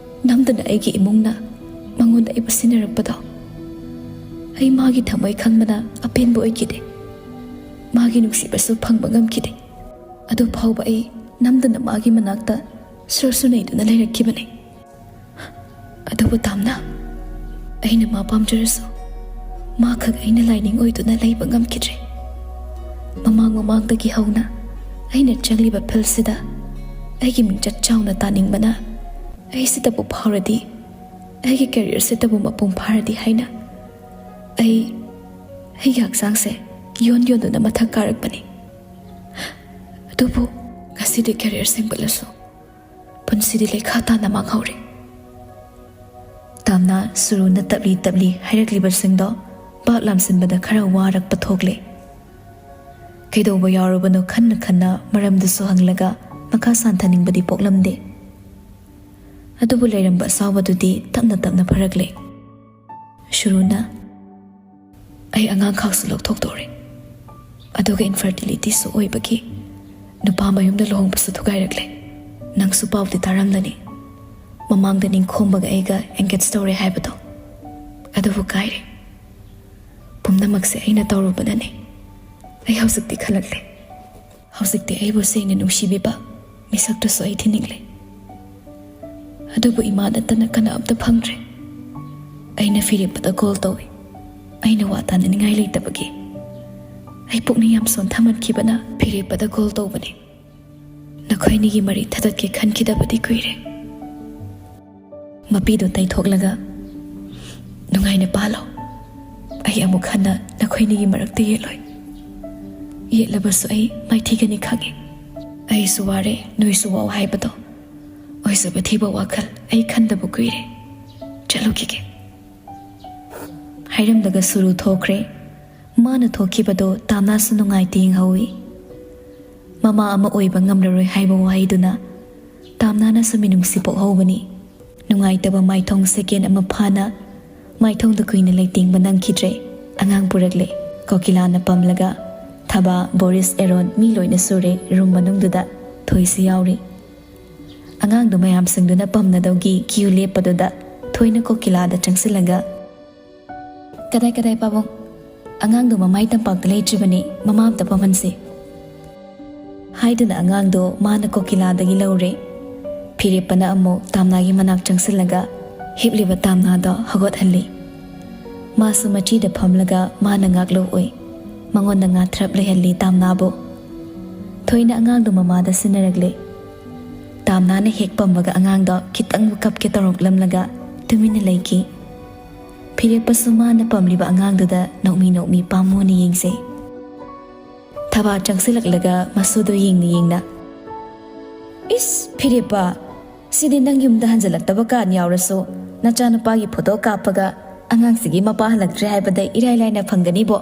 ꯅꯝꯗꯨꯅ ꯑꯩꯒꯤ ꯏꯃꯨꯡꯅ ꯃꯉꯣꯟꯗ ꯑꯩꯕꯨ ꯁꯤꯟꯅꯔꯛꯄꯗꯣ ꯑꯩ ꯃꯥꯒꯤ ꯊꯃꯣꯏ ꯈꯪꯕꯅ ꯑꯄꯦꯟꯕ ꯑꯣꯏꯈꯤꯗꯦ. ꯃꯥꯒꯤ ꯅꯨꯡꯁꯤꯕꯁꯨ ꯐꯪꯕ ꯉꯝꯈꯤꯗꯦ. ꯑꯗꯨ ꯐꯥꯎꯕ ꯑꯩ ꯅꯝꯗꯨꯅ ꯃꯥꯒꯤ ꯃꯅꯥꯛꯇ ꯁꯨꯔꯁꯨꯅꯩꯗꯨꯅ ꯂꯩꯔꯛꯈꯤꯕꯅꯤ. ꯑꯗꯨꯕꯨ ꯇꯥꯝꯅꯥ, ꯑꯩꯅ ꯃꯥ ꯄꯥꯝꯖꯔꯁꯨ ꯃꯥꯈꯛ ꯑꯩꯅ ꯂꯥꯏꯅꯤꯡ ꯑꯣꯏꯗꯨꯅ ꯂꯩꯕ ꯉꯝꯈꯤꯗ꯭ꯔꯦ. ꯃꯃꯥꯡꯗꯒꯤ ꯍꯧꯅ ꯑꯩꯅ ꯆꯪꯂꯤꯕ ꯐꯤꯜꯁꯤꯗ ꯑꯩꯒꯤ ꯃꯤꯡꯆꯠ ꯆꯥꯎꯅ ꯇꯥꯅꯤꯡꯕꯅ ꯑꯩꯁꯤꯗꯕꯨ ꯐꯥꯎꯔꯗꯤ, ꯑꯩꯒꯤ ꯀꯦꯔꯤꯌꯔꯁꯤꯗꯕꯨ ꯃꯄꯨꯡ ꯐꯥꯔꯗꯤ ꯍꯥꯏꯅ ꯑꯩꯒꯤ ꯍꯛꯆꯥꯡꯁꯦ ꯌꯣꯟꯗꯨꯅ ꯃꯊꯛ ꯀꯥꯔꯛꯄꯅꯤ. ꯑꯗꯨꯕꯨ ꯉꯁꯤꯗꯤ ꯀꯦꯔꯤꯌꯔ ꯁꯦꯝꯒꯠꯂꯁꯨ ꯄꯨꯟꯁꯤꯗꯤ ꯂꯩꯈꯥ ꯇꯥꯅ ꯃꯥꯡꯍꯧꯔꯦ." ꯇꯥꯝꯅꯥ ꯁꯨꯔꯨꯅ ꯇꯞꯂꯤ ꯍꯥꯏꯔꯛꯂꯤꯕꯁꯤꯡꯗꯣ ꯕꯥꯛ ꯂꯥꯝꯁꯤꯟꯕꯗ ꯈꯔ ꯋꯥꯔꯛꯄ ꯊꯣꯛꯂꯦ꯫ ꯀꯩꯗꯧꯕ ꯌꯥꯎꯔꯕꯅꯣ ꯈꯟꯅ ꯃꯔꯝꯗꯨꯁꯨ ꯍꯪꯂꯒ ꯃꯈꯥ ꯁꯥꯟꯊꯅꯤꯡꯕꯗꯤ ꯄꯣꯛꯂꯝꯗꯦ꯫ ꯑꯗꯨꯕꯨ ꯂꯩꯔꯝꯕ ꯑꯁꯥꯎꯕꯗꯨꯗꯤ ꯇꯞꯅ ꯐꯔꯛꯂꯦ꯫ ꯁꯨꯔꯨꯅ "ꯑꯩ ꯑꯉꯥꯡꯈꯥꯛꯁꯨ ꯂꯧꯊꯣꯛꯇꯣꯔꯦ, ꯑꯗꯨꯒ ꯏꯟꯐꯔꯇꯤꯂꯤꯇꯤꯁꯨ ꯑꯣꯏꯕꯒꯤ ꯅꯨꯄꯥ ꯃꯌꯨꯝꯗ ꯂꯨꯍꯣꯡꯕꯁꯨ ꯊꯨꯒꯥꯏꯔꯛꯂꯦ. ꯅꯪꯁꯨ ꯄꯥꯎꯗꯤ ꯇꯥꯔꯝꯂꯅꯤ. ꯃꯃꯥꯡꯗ ꯅꯤꯡꯈꯣꯝꯕꯒ ꯑꯩꯒ ꯑꯦꯡꯒꯦꯖ ꯇꯧꯔꯦ ꯍꯥꯏꯕꯗꯣ. ꯑꯗꯨꯕꯨ ꯀꯥꯏꯔꯦ. ꯄꯨꯝꯅꯃꯛꯁꯦ ꯑꯩꯅ ꯇꯧꯔꯨꯕꯅꯅꯦ. ꯑꯩ ꯍꯧꯖꯤꯛꯇꯤ ꯈꯜꯂꯛꯂꯦ. ꯍꯧꯖꯤꯛꯇꯤ ꯑꯩꯕꯨ ꯁꯦꯡꯅ ꯅꯨꯡꯁꯤꯕꯤꯕ ꯃꯤꯁꯛꯇꯨꯁꯨ ꯑꯩ ꯊꯤꯅꯤꯡꯂꯦ. ꯑꯗꯨꯕꯨ ꯏꯃꯥ ꯅꯠꯇꯅ ꯀꯅꯥꯝꯇ ꯐꯪꯗ꯭ꯔꯦ. ꯑꯩꯅ ꯐꯤꯔꯦꯞꯄꯗ ꯀꯣꯜ ꯇꯧꯏ. ꯑꯩꯅ ꯋꯥ ꯇꯥꯅꯅꯤꯡꯉꯥꯏ ꯂꯩꯇꯕꯒꯤ ꯑꯩ ꯄꯨꯛꯅꯤꯡ ꯌꯥꯝ ꯁꯣꯟꯊꯃꯟꯈꯤꯕꯅ ꯐꯤꯔꯦꯞꯄꯗ ꯀꯣꯜ ꯇꯧꯕꯅꯤ. ꯅꯈꯣꯏꯅꯤꯒꯤ ꯃꯔꯤ ꯊꯗꯠꯀꯦ ꯈꯟꯈꯤꯗꯕꯗꯤ ꯀꯨꯏꯔꯦ." ꯃꯄꯤꯗꯨ ꯇꯩꯊꯣꯛꯂꯒ "ꯅꯨꯡꯉꯥꯏꯅ ꯄꯥꯜꯂꯣ. ꯑꯩ ꯑꯃꯨꯛ ꯍꯟꯅ ꯅꯈꯣꯏꯅꯤꯒꯤ ꯃꯔꯛꯇ ꯌꯦꯠꯂꯣꯏ. ꯌꯦꯠꯂꯕꯁꯨ ꯑꯩ ꯃꯥꯏꯊꯤꯒꯅꯤ ꯈꯪꯉꯦ. ꯑꯩꯁꯨ ꯋꯥꯔꯦ, ꯅꯣꯏꯁꯨ ꯋꯥꯎ ꯍꯥꯏꯕꯗꯣ ꯑꯣꯏꯖꯕ ꯊꯤꯕ ꯋꯥꯈꯜ ꯑꯩ ꯈꯟꯗꯕ ꯀꯨꯏꯔꯦ. ꯆꯠꯂꯨꯈꯤꯒꯦ." ꯍꯥꯏꯔꯝꯂꯒ ꯁꯨꯔꯨ ꯊꯣꯛꯈ꯭ꯔꯦ ꯃꯥꯅ ꯊꯣꯛꯈꯤꯕꯗꯣ ꯇꯥꯝꯅꯥꯁꯨ ꯅꯨꯡꯉꯥꯏꯇꯦ ꯌꯦꯡꯍꯧꯏ ꯃꯃꯥ ꯑꯃ ꯑꯣꯏꯕ ꯉꯝꯂꯔꯣꯏ ꯍꯥꯏꯕ ꯋꯥꯍꯩꯗꯨꯅ ꯇꯥꯝꯅꯥꯅꯁꯨ ꯃꯤꯅꯨꯡꯁꯤ ꯄꯣꯛꯍꯧꯕꯅꯤ ꯅꯨꯡꯉꯥꯏꯇꯕ ꯃꯥꯏꯊꯣꯡ ꯁꯦꯀꯦꯟ ꯑꯃ ꯐꯥꯅ ꯃꯥꯏꯊꯣꯡꯗ ꯀꯨꯏꯅ ꯂꯩꯇꯦꯡꯕ ꯅꯪꯈꯤꯗ꯭ꯔꯦ ꯑꯉꯥꯡ ꯄꯨꯔꯛꯂꯦ ꯀꯣꯀꯤꯂꯥꯅ ꯄꯝꯂꯒ ꯊꯕꯥ ꯕꯣꯔꯤꯁ ꯑꯦꯔꯣꯟ ꯃꯤ ꯂꯣꯏꯅ ꯁꯨꯔꯦ ꯔꯨꯝ ꯃꯅꯨꯡꯗꯨꯗ ꯊꯣꯏꯁꯨ ꯌꯥꯎꯔꯤ ꯑꯉꯥꯡꯗꯣ ꯃꯌꯥꯝꯁꯤꯡꯗꯨꯅ ꯄꯝꯅꯗꯧꯒꯤ ꯀ꯭ꯌꯨ ꯂꯦꯞꯄꯗꯨꯗ ꯊꯣꯏꯅ ꯀꯣꯀꯤꯂꯥꯗ ꯆꯪꯁꯤꯜꯂꯒ ꯀꯗꯥꯏ ꯄꯥꯕꯨꯡ ꯑꯉꯥꯡꯗꯣ ꯃꯃꯥꯏ ꯇꯝꯄꯥꯛꯇ ꯂꯩꯇ꯭ꯔꯤꯕꯅꯤ ꯃꯃꯥ ꯑꯝꯇ ꯄꯝꯍꯟꯁꯤ ꯍꯥꯏꯗꯨꯅ ꯑꯉꯥꯡꯗꯣ ꯃꯥꯅ ꯀꯣꯀꯤꯂꯥꯗꯒꯤ ꯂꯧꯔꯦ ꯐꯤꯔꯦꯞꯄꯅ ꯑꯃꯨꯛ ꯇꯥꯝꯅꯥꯒꯤ ꯃꯅꯥꯛ ꯆꯪꯁꯤꯜꯂꯒ ꯍꯤꯞꯂꯤꯕ ꯇꯥꯝꯅꯥꯗꯣ ꯍꯧꯒꯠꯍꯜꯂꯤ ꯃꯥꯁꯨ ꯃꯆꯤꯗ ꯐꯝꯂꯒ ꯃꯥꯅ ꯉꯥꯛꯂꯧꯏ ꯃꯉꯣꯟꯗ ꯉꯥꯊ꯭ꯔꯞ ꯂꯩꯍꯜꯂꯤ ꯇꯥꯝꯅꯥꯕꯨ ꯊꯣꯏꯅ ꯑꯉꯥꯡꯗꯣ ꯃꯃꯥꯗ ꯁꯤꯟꯅꯔꯛꯂꯦ ꯇꯥꯝꯅꯥꯅ ꯍꯦꯛ ꯄꯝꯕꯒ ꯑꯉꯥꯡꯗꯣ ꯈꯤꯇꯪꯕꯨ ꯀꯞꯀꯦ ꯇꯧꯔꯛꯂꯝꯂꯒ ꯇꯨꯃꯤꯟꯅ ꯂꯩꯈꯤ ꯐꯤꯔꯦꯞꯄꯁꯨ ꯃꯥꯅ ꯄꯝꯂꯤꯕ ꯑꯉꯥꯡꯗꯨꯗ ꯅꯣꯛꯃꯤ ꯄꯥꯝꯃꯣꯅ ꯌꯦꯡꯖꯩ ꯊꯕꯥ ꯆꯪꯁꯤꯜꯂꯛꯂꯒ ꯃꯁꯨꯗꯣ ꯌꯦꯡꯅ ꯏꯁ ꯐꯤꯔꯦꯞꯄ ꯁꯤꯗꯤ ꯅꯪ ꯌꯨꯝꯗ ꯍꯟꯖꯤꯜꯂꯛꯇꯕ ꯀꯥꯟ ꯌꯥꯎꯔꯁꯨ ꯅꯆꯥꯅꯨꯄꯥꯒꯤ ꯐꯣꯇꯣ ꯀꯥꯞꯄꯒ ꯑꯉꯥꯡꯁꯤꯒꯤ ꯃꯄꯥ ꯍꯜꯂꯛꯇ꯭ꯔꯦ ꯍꯥꯏꯕꯗ ꯏꯔꯥꯏ ꯂꯥꯏꯅ ꯐꯪꯒꯅꯤꯕꯣ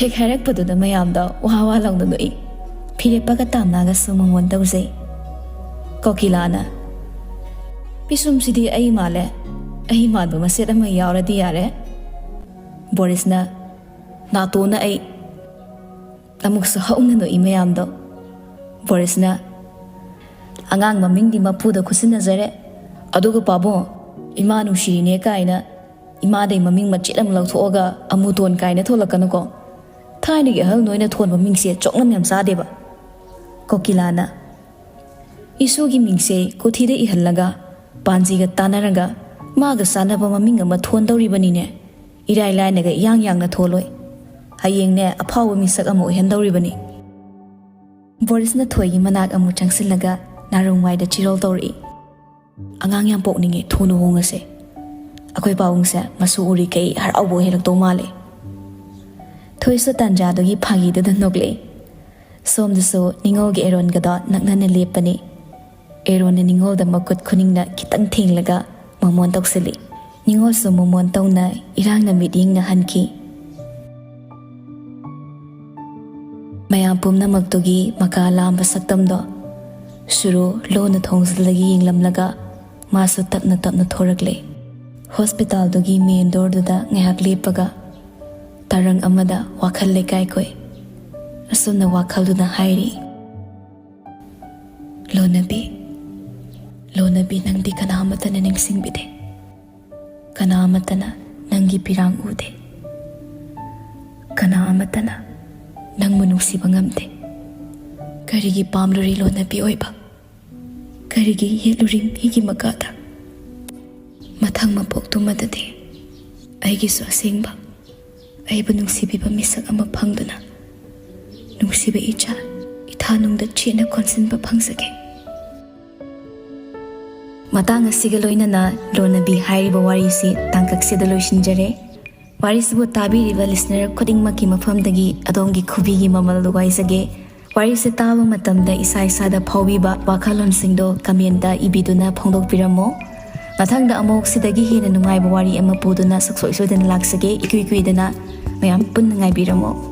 ꯍꯦꯛ ꯍꯥꯏꯔꯛꯄꯗꯨꯗ ꯃꯌꯥꯝꯗꯣ ꯋꯥ ꯂꯥꯎꯅ ꯅꯣꯛꯏ ꯐꯤꯔꯦꯞꯄꯒ ꯇꯥꯝꯅꯥꯒꯁꯨ ꯃꯉꯣꯟ ꯇꯧꯖꯩ ꯀꯣꯀꯤꯂꯥꯅ ꯄꯤꯁꯨꯝꯁꯤꯗꯤ ꯑꯩ ꯃꯥꯜꯂꯦ ꯑꯩ ꯃꯥꯟꯕ ꯃꯁꯦꯠ ꯑꯃ ꯌꯥꯎꯔꯗꯤ ꯌꯥꯔꯦ ꯕꯣꯔꯤꯁꯅ ꯅꯥꯇꯣꯟꯅ ꯑꯩ ꯑꯃꯨꯛꯁꯨ ꯍꯧꯅ ꯅꯣꯛꯏ ꯃꯌꯥꯝꯗꯣ ꯕꯣꯔꯤꯁꯅ ꯑꯉꯥꯡ ꯃꯃꯤꯡꯗꯤ ꯃꯄꯨꯗ ꯈꯨꯠꯁꯤꯟꯅꯖꯔꯦ ꯑꯗꯨꯒ ꯄꯥꯕꯨꯡ ꯏꯃꯥ ꯅꯨꯡꯁꯤꯔꯤꯅꯦ ꯀꯥꯏꯅ ꯏꯃꯥꯗꯩ ꯃꯃꯤꯡ ꯃꯆꯦꯠ ꯑꯃ ꯂꯧꯊꯣꯛꯑꯒ ꯑꯃꯨꯇꯣꯟ ꯀꯥꯏꯅ ꯊꯣꯜꯂꯛꯀꯅꯨꯀꯣ ꯊꯥꯏꯅꯒꯤ ꯑꯍꯜ ꯅꯣꯏꯅ ꯊꯣꯟꯕ ꯃꯤꯡꯁꯦ ꯆꯣꯛꯅꯝ ꯌꯥꯝ ꯆꯥꯗꯦꯕ ꯀꯣꯀꯤꯂꯥꯅ ꯏꯁꯨꯒꯤ ꯃꯤꯡꯁꯦ ꯀꯣꯊꯤꯗ ꯏꯍꯜꯂꯒ ꯄꯥꯟꯖꯤꯒ ꯇꯥꯟꯅꯔꯒ ꯃꯥꯒ ꯆꯥꯟꯅꯕ ꯃꯃꯤꯡ ꯑꯃ ꯊꯣꯟꯗꯧꯔꯤꯕꯅꯤꯅꯦ ꯏꯔꯥꯏ ꯂꯥꯏꯅꯒ ꯌꯥꯡꯅ ꯊꯣꯜꯂꯣꯏ ꯍꯌꯦꯡꯅꯦ ꯑꯐꯥꯎꯕ ꯃꯤꯁꯛ ꯑꯃ ꯑꯣꯏꯍꯟꯗꯧꯔꯤꯕꯅꯤ ꯕꯣꯔꯤꯁꯅ ꯊꯣꯏꯒꯤ ꯃꯅꯥꯛ ꯑꯃꯨꯛ ꯆꯪꯁꯤꯜꯂꯒ ꯅꯥꯔꯨꯡꯋꯥꯏꯗ ꯆꯤꯔꯣꯜ ꯇꯧꯔꯛꯏ ꯑꯉꯥꯡ ꯌꯥꯝ ꯄꯣꯛꯅꯤꯡꯉꯦ ꯊꯨꯅ ꯍꯣꯡꯉꯁꯦ ꯑꯩꯈꯣꯏ ꯄꯥꯕꯨꯡꯁꯦ ꯃꯁꯨ ꯎꯔꯤꯈꯩ ꯍꯔꯥꯎꯕ ꯑꯣꯏꯍꯜꯂꯛꯇꯧ ꯃꯥꯜꯂꯦ ꯊꯣꯏꯁꯨ ꯇꯥꯟꯖꯥꯗꯨꯒꯤ ꯐꯥꯒꯤꯗꯨꯗ ꯅꯣꯛꯂꯛꯏ ꯁꯣꯝꯗꯁꯨ ꯅꯤꯡꯉꯣꯜꯒꯤ ꯑꯦꯔꯣꯟꯒꯗꯣ ꯅꯛꯅꯅ ꯂꯦꯞꯄꯅꯤ ꯑꯦꯔꯣꯟꯅ ꯅꯤꯡꯉꯣꯜꯗ ꯃꯈꯨꯠ ꯈꯨꯅꯤꯡꯅ ꯈꯤꯇꯪ ꯊꯦꯡꯂꯒ ꯃꯃꯣꯟ ꯇꯧꯁꯤꯜꯂꯤ ꯅꯤꯡꯉꯣꯜꯁꯨ ꯃꯃꯣꯟ ꯇꯧꯅ ꯏꯔꯥꯡꯅ ꯃꯤꯠꯌꯦꯡꯅ ꯍꯟꯈꯤ ꯃꯌꯥꯝ ꯄꯨꯝꯅꯃꯛꯇꯨꯒꯤ ꯃꯀꯥ ꯂꯥꯝꯕ ꯁꯛꯇꯝꯗꯣ ꯁꯨꯔꯨ ꯂꯣꯟꯅ ꯊꯣꯡꯖꯤꯜꯂꯒ ꯌꯦꯡꯂꯝꯂꯒ ꯃꯥꯁꯨ ꯇꯞꯅ ꯊꯣꯔꯛꯂꯦ ꯍꯣꯁꯄꯤꯇꯥꯜꯗꯨꯒꯤ ꯃꯦꯟ ꯗꯣꯔꯗꯨꯗ ꯉꯥꯏꯍꯥꯛ ꯂꯦꯞꯄꯒ ꯇꯔꯪ ꯑꯃꯗ ꯋꯥꯈꯜ ꯂꯩꯀꯥꯏꯈꯣꯏ ꯑꯁꯨꯝꯅ ꯋꯥꯈꯜꯗꯨꯅ ꯍꯥꯏꯔꯤ ꯂꯣꯅꯕꯤ ꯅꯪꯗꯤ ꯀꯅꯥ ꯑꯃꯠꯇꯅ ꯅꯤꯡꯁꯤꯡꯕꯤꯗꯦ ꯀꯅꯥ ꯑꯃꯠꯇꯅ ꯅꯪꯒꯤ ꯄꯤꯔꯥꯡ ꯎꯗꯦ ꯀꯅꯥ ꯑꯃꯠꯇꯅ ꯅꯪꯕꯨ ꯅꯨꯡꯁꯤꯕ ꯉꯝꯗꯦ ꯀꯔꯤꯒꯤ ꯄꯥꯝꯂꯨꯔꯤ ꯂꯣꯅꯕꯤ ꯑꯣꯏꯕ ꯀꯔꯤꯒꯤ ꯌꯦꯠꯂꯨꯔꯤ ꯃꯤꯒꯤ ꯃꯀꯥꯗ ꯃꯊꯪ ꯃꯄꯣꯛꯇꯨꯃꯗꯗꯤ ꯑꯩꯒꯤꯁꯨ ꯑꯁꯦꯡꯕ ꯑꯩꯕꯨ ꯅꯨꯡꯁꯤꯕꯤꯕ ꯃꯤꯁꯛ ꯑꯃ ꯐꯪꯗꯨꯅ ꯅꯨꯡꯁꯤꯕ ꯏꯆꯥ ꯏꯊꯥꯅꯨꯡꯗ ꯆꯦꯠꯅ ꯀꯣꯟꯁꯤꯟꯕ ꯐꯪꯖꯒꯦ ꯃꯇꯥꯡ ꯑꯁꯤꯒ ꯂꯣꯏꯅꯅ ꯂꯣꯅꯕꯤ ꯍꯥꯏꯔꯤꯕ ꯋꯥꯔꯤꯁꯤ ꯇꯥꯡꯀꯛꯁꯤꯗ ꯂꯣꯏꯁꯤꯟꯖꯔꯦ ꯋꯥꯔꯤꯁꯤꯕꯨ ꯇꯥꯕꯤꯔꯤꯕ ꯂꯤꯁꯅꯔ ꯈꯨꯗꯤꯡꯃꯛꯀꯤ ꯃꯐꯝꯗꯒꯤ ꯑꯗꯣꯝꯒꯤ ꯈꯨꯕꯤꯒꯤ ꯃꯃꯜ ꯋꯥꯏꯖꯒꯦ ꯋꯥꯔꯤꯁꯤ ꯇꯥꯕ ꯃꯇꯝꯗ ꯏꯁꯥꯗ ꯐꯥꯎꯕꯤꯕ ꯋꯥꯈꯜꯂꯣꯟꯁꯤꯡꯗꯣ ꯀꯃꯦꯟꯇ ꯏꯕꯤꯗꯨꯅ ꯐꯣꯡꯗꯣꯛꯄꯤꯔꯝꯃꯣ ꯃꯊꯪꯗ ꯑꯃꯨꯛ ꯁꯤꯗꯒꯤ ꯍꯦꯟꯅ ꯅꯨꯡꯉꯥꯏꯕ ꯋꯥꯔꯤ ꯑꯃ ꯄꯨꯗꯨꯅ ꯁꯨꯡꯁꯣꯏ ꯁꯣꯏꯗꯅ ꯂꯥꯛꯆꯒꯦ ꯏꯀꯨꯏ ꯀꯨꯏꯗꯅ ꯃꯌꯥꯝ ꯄꯨꯟꯅ ꯉꯥꯏꯕꯤꯔꯝꯃꯣ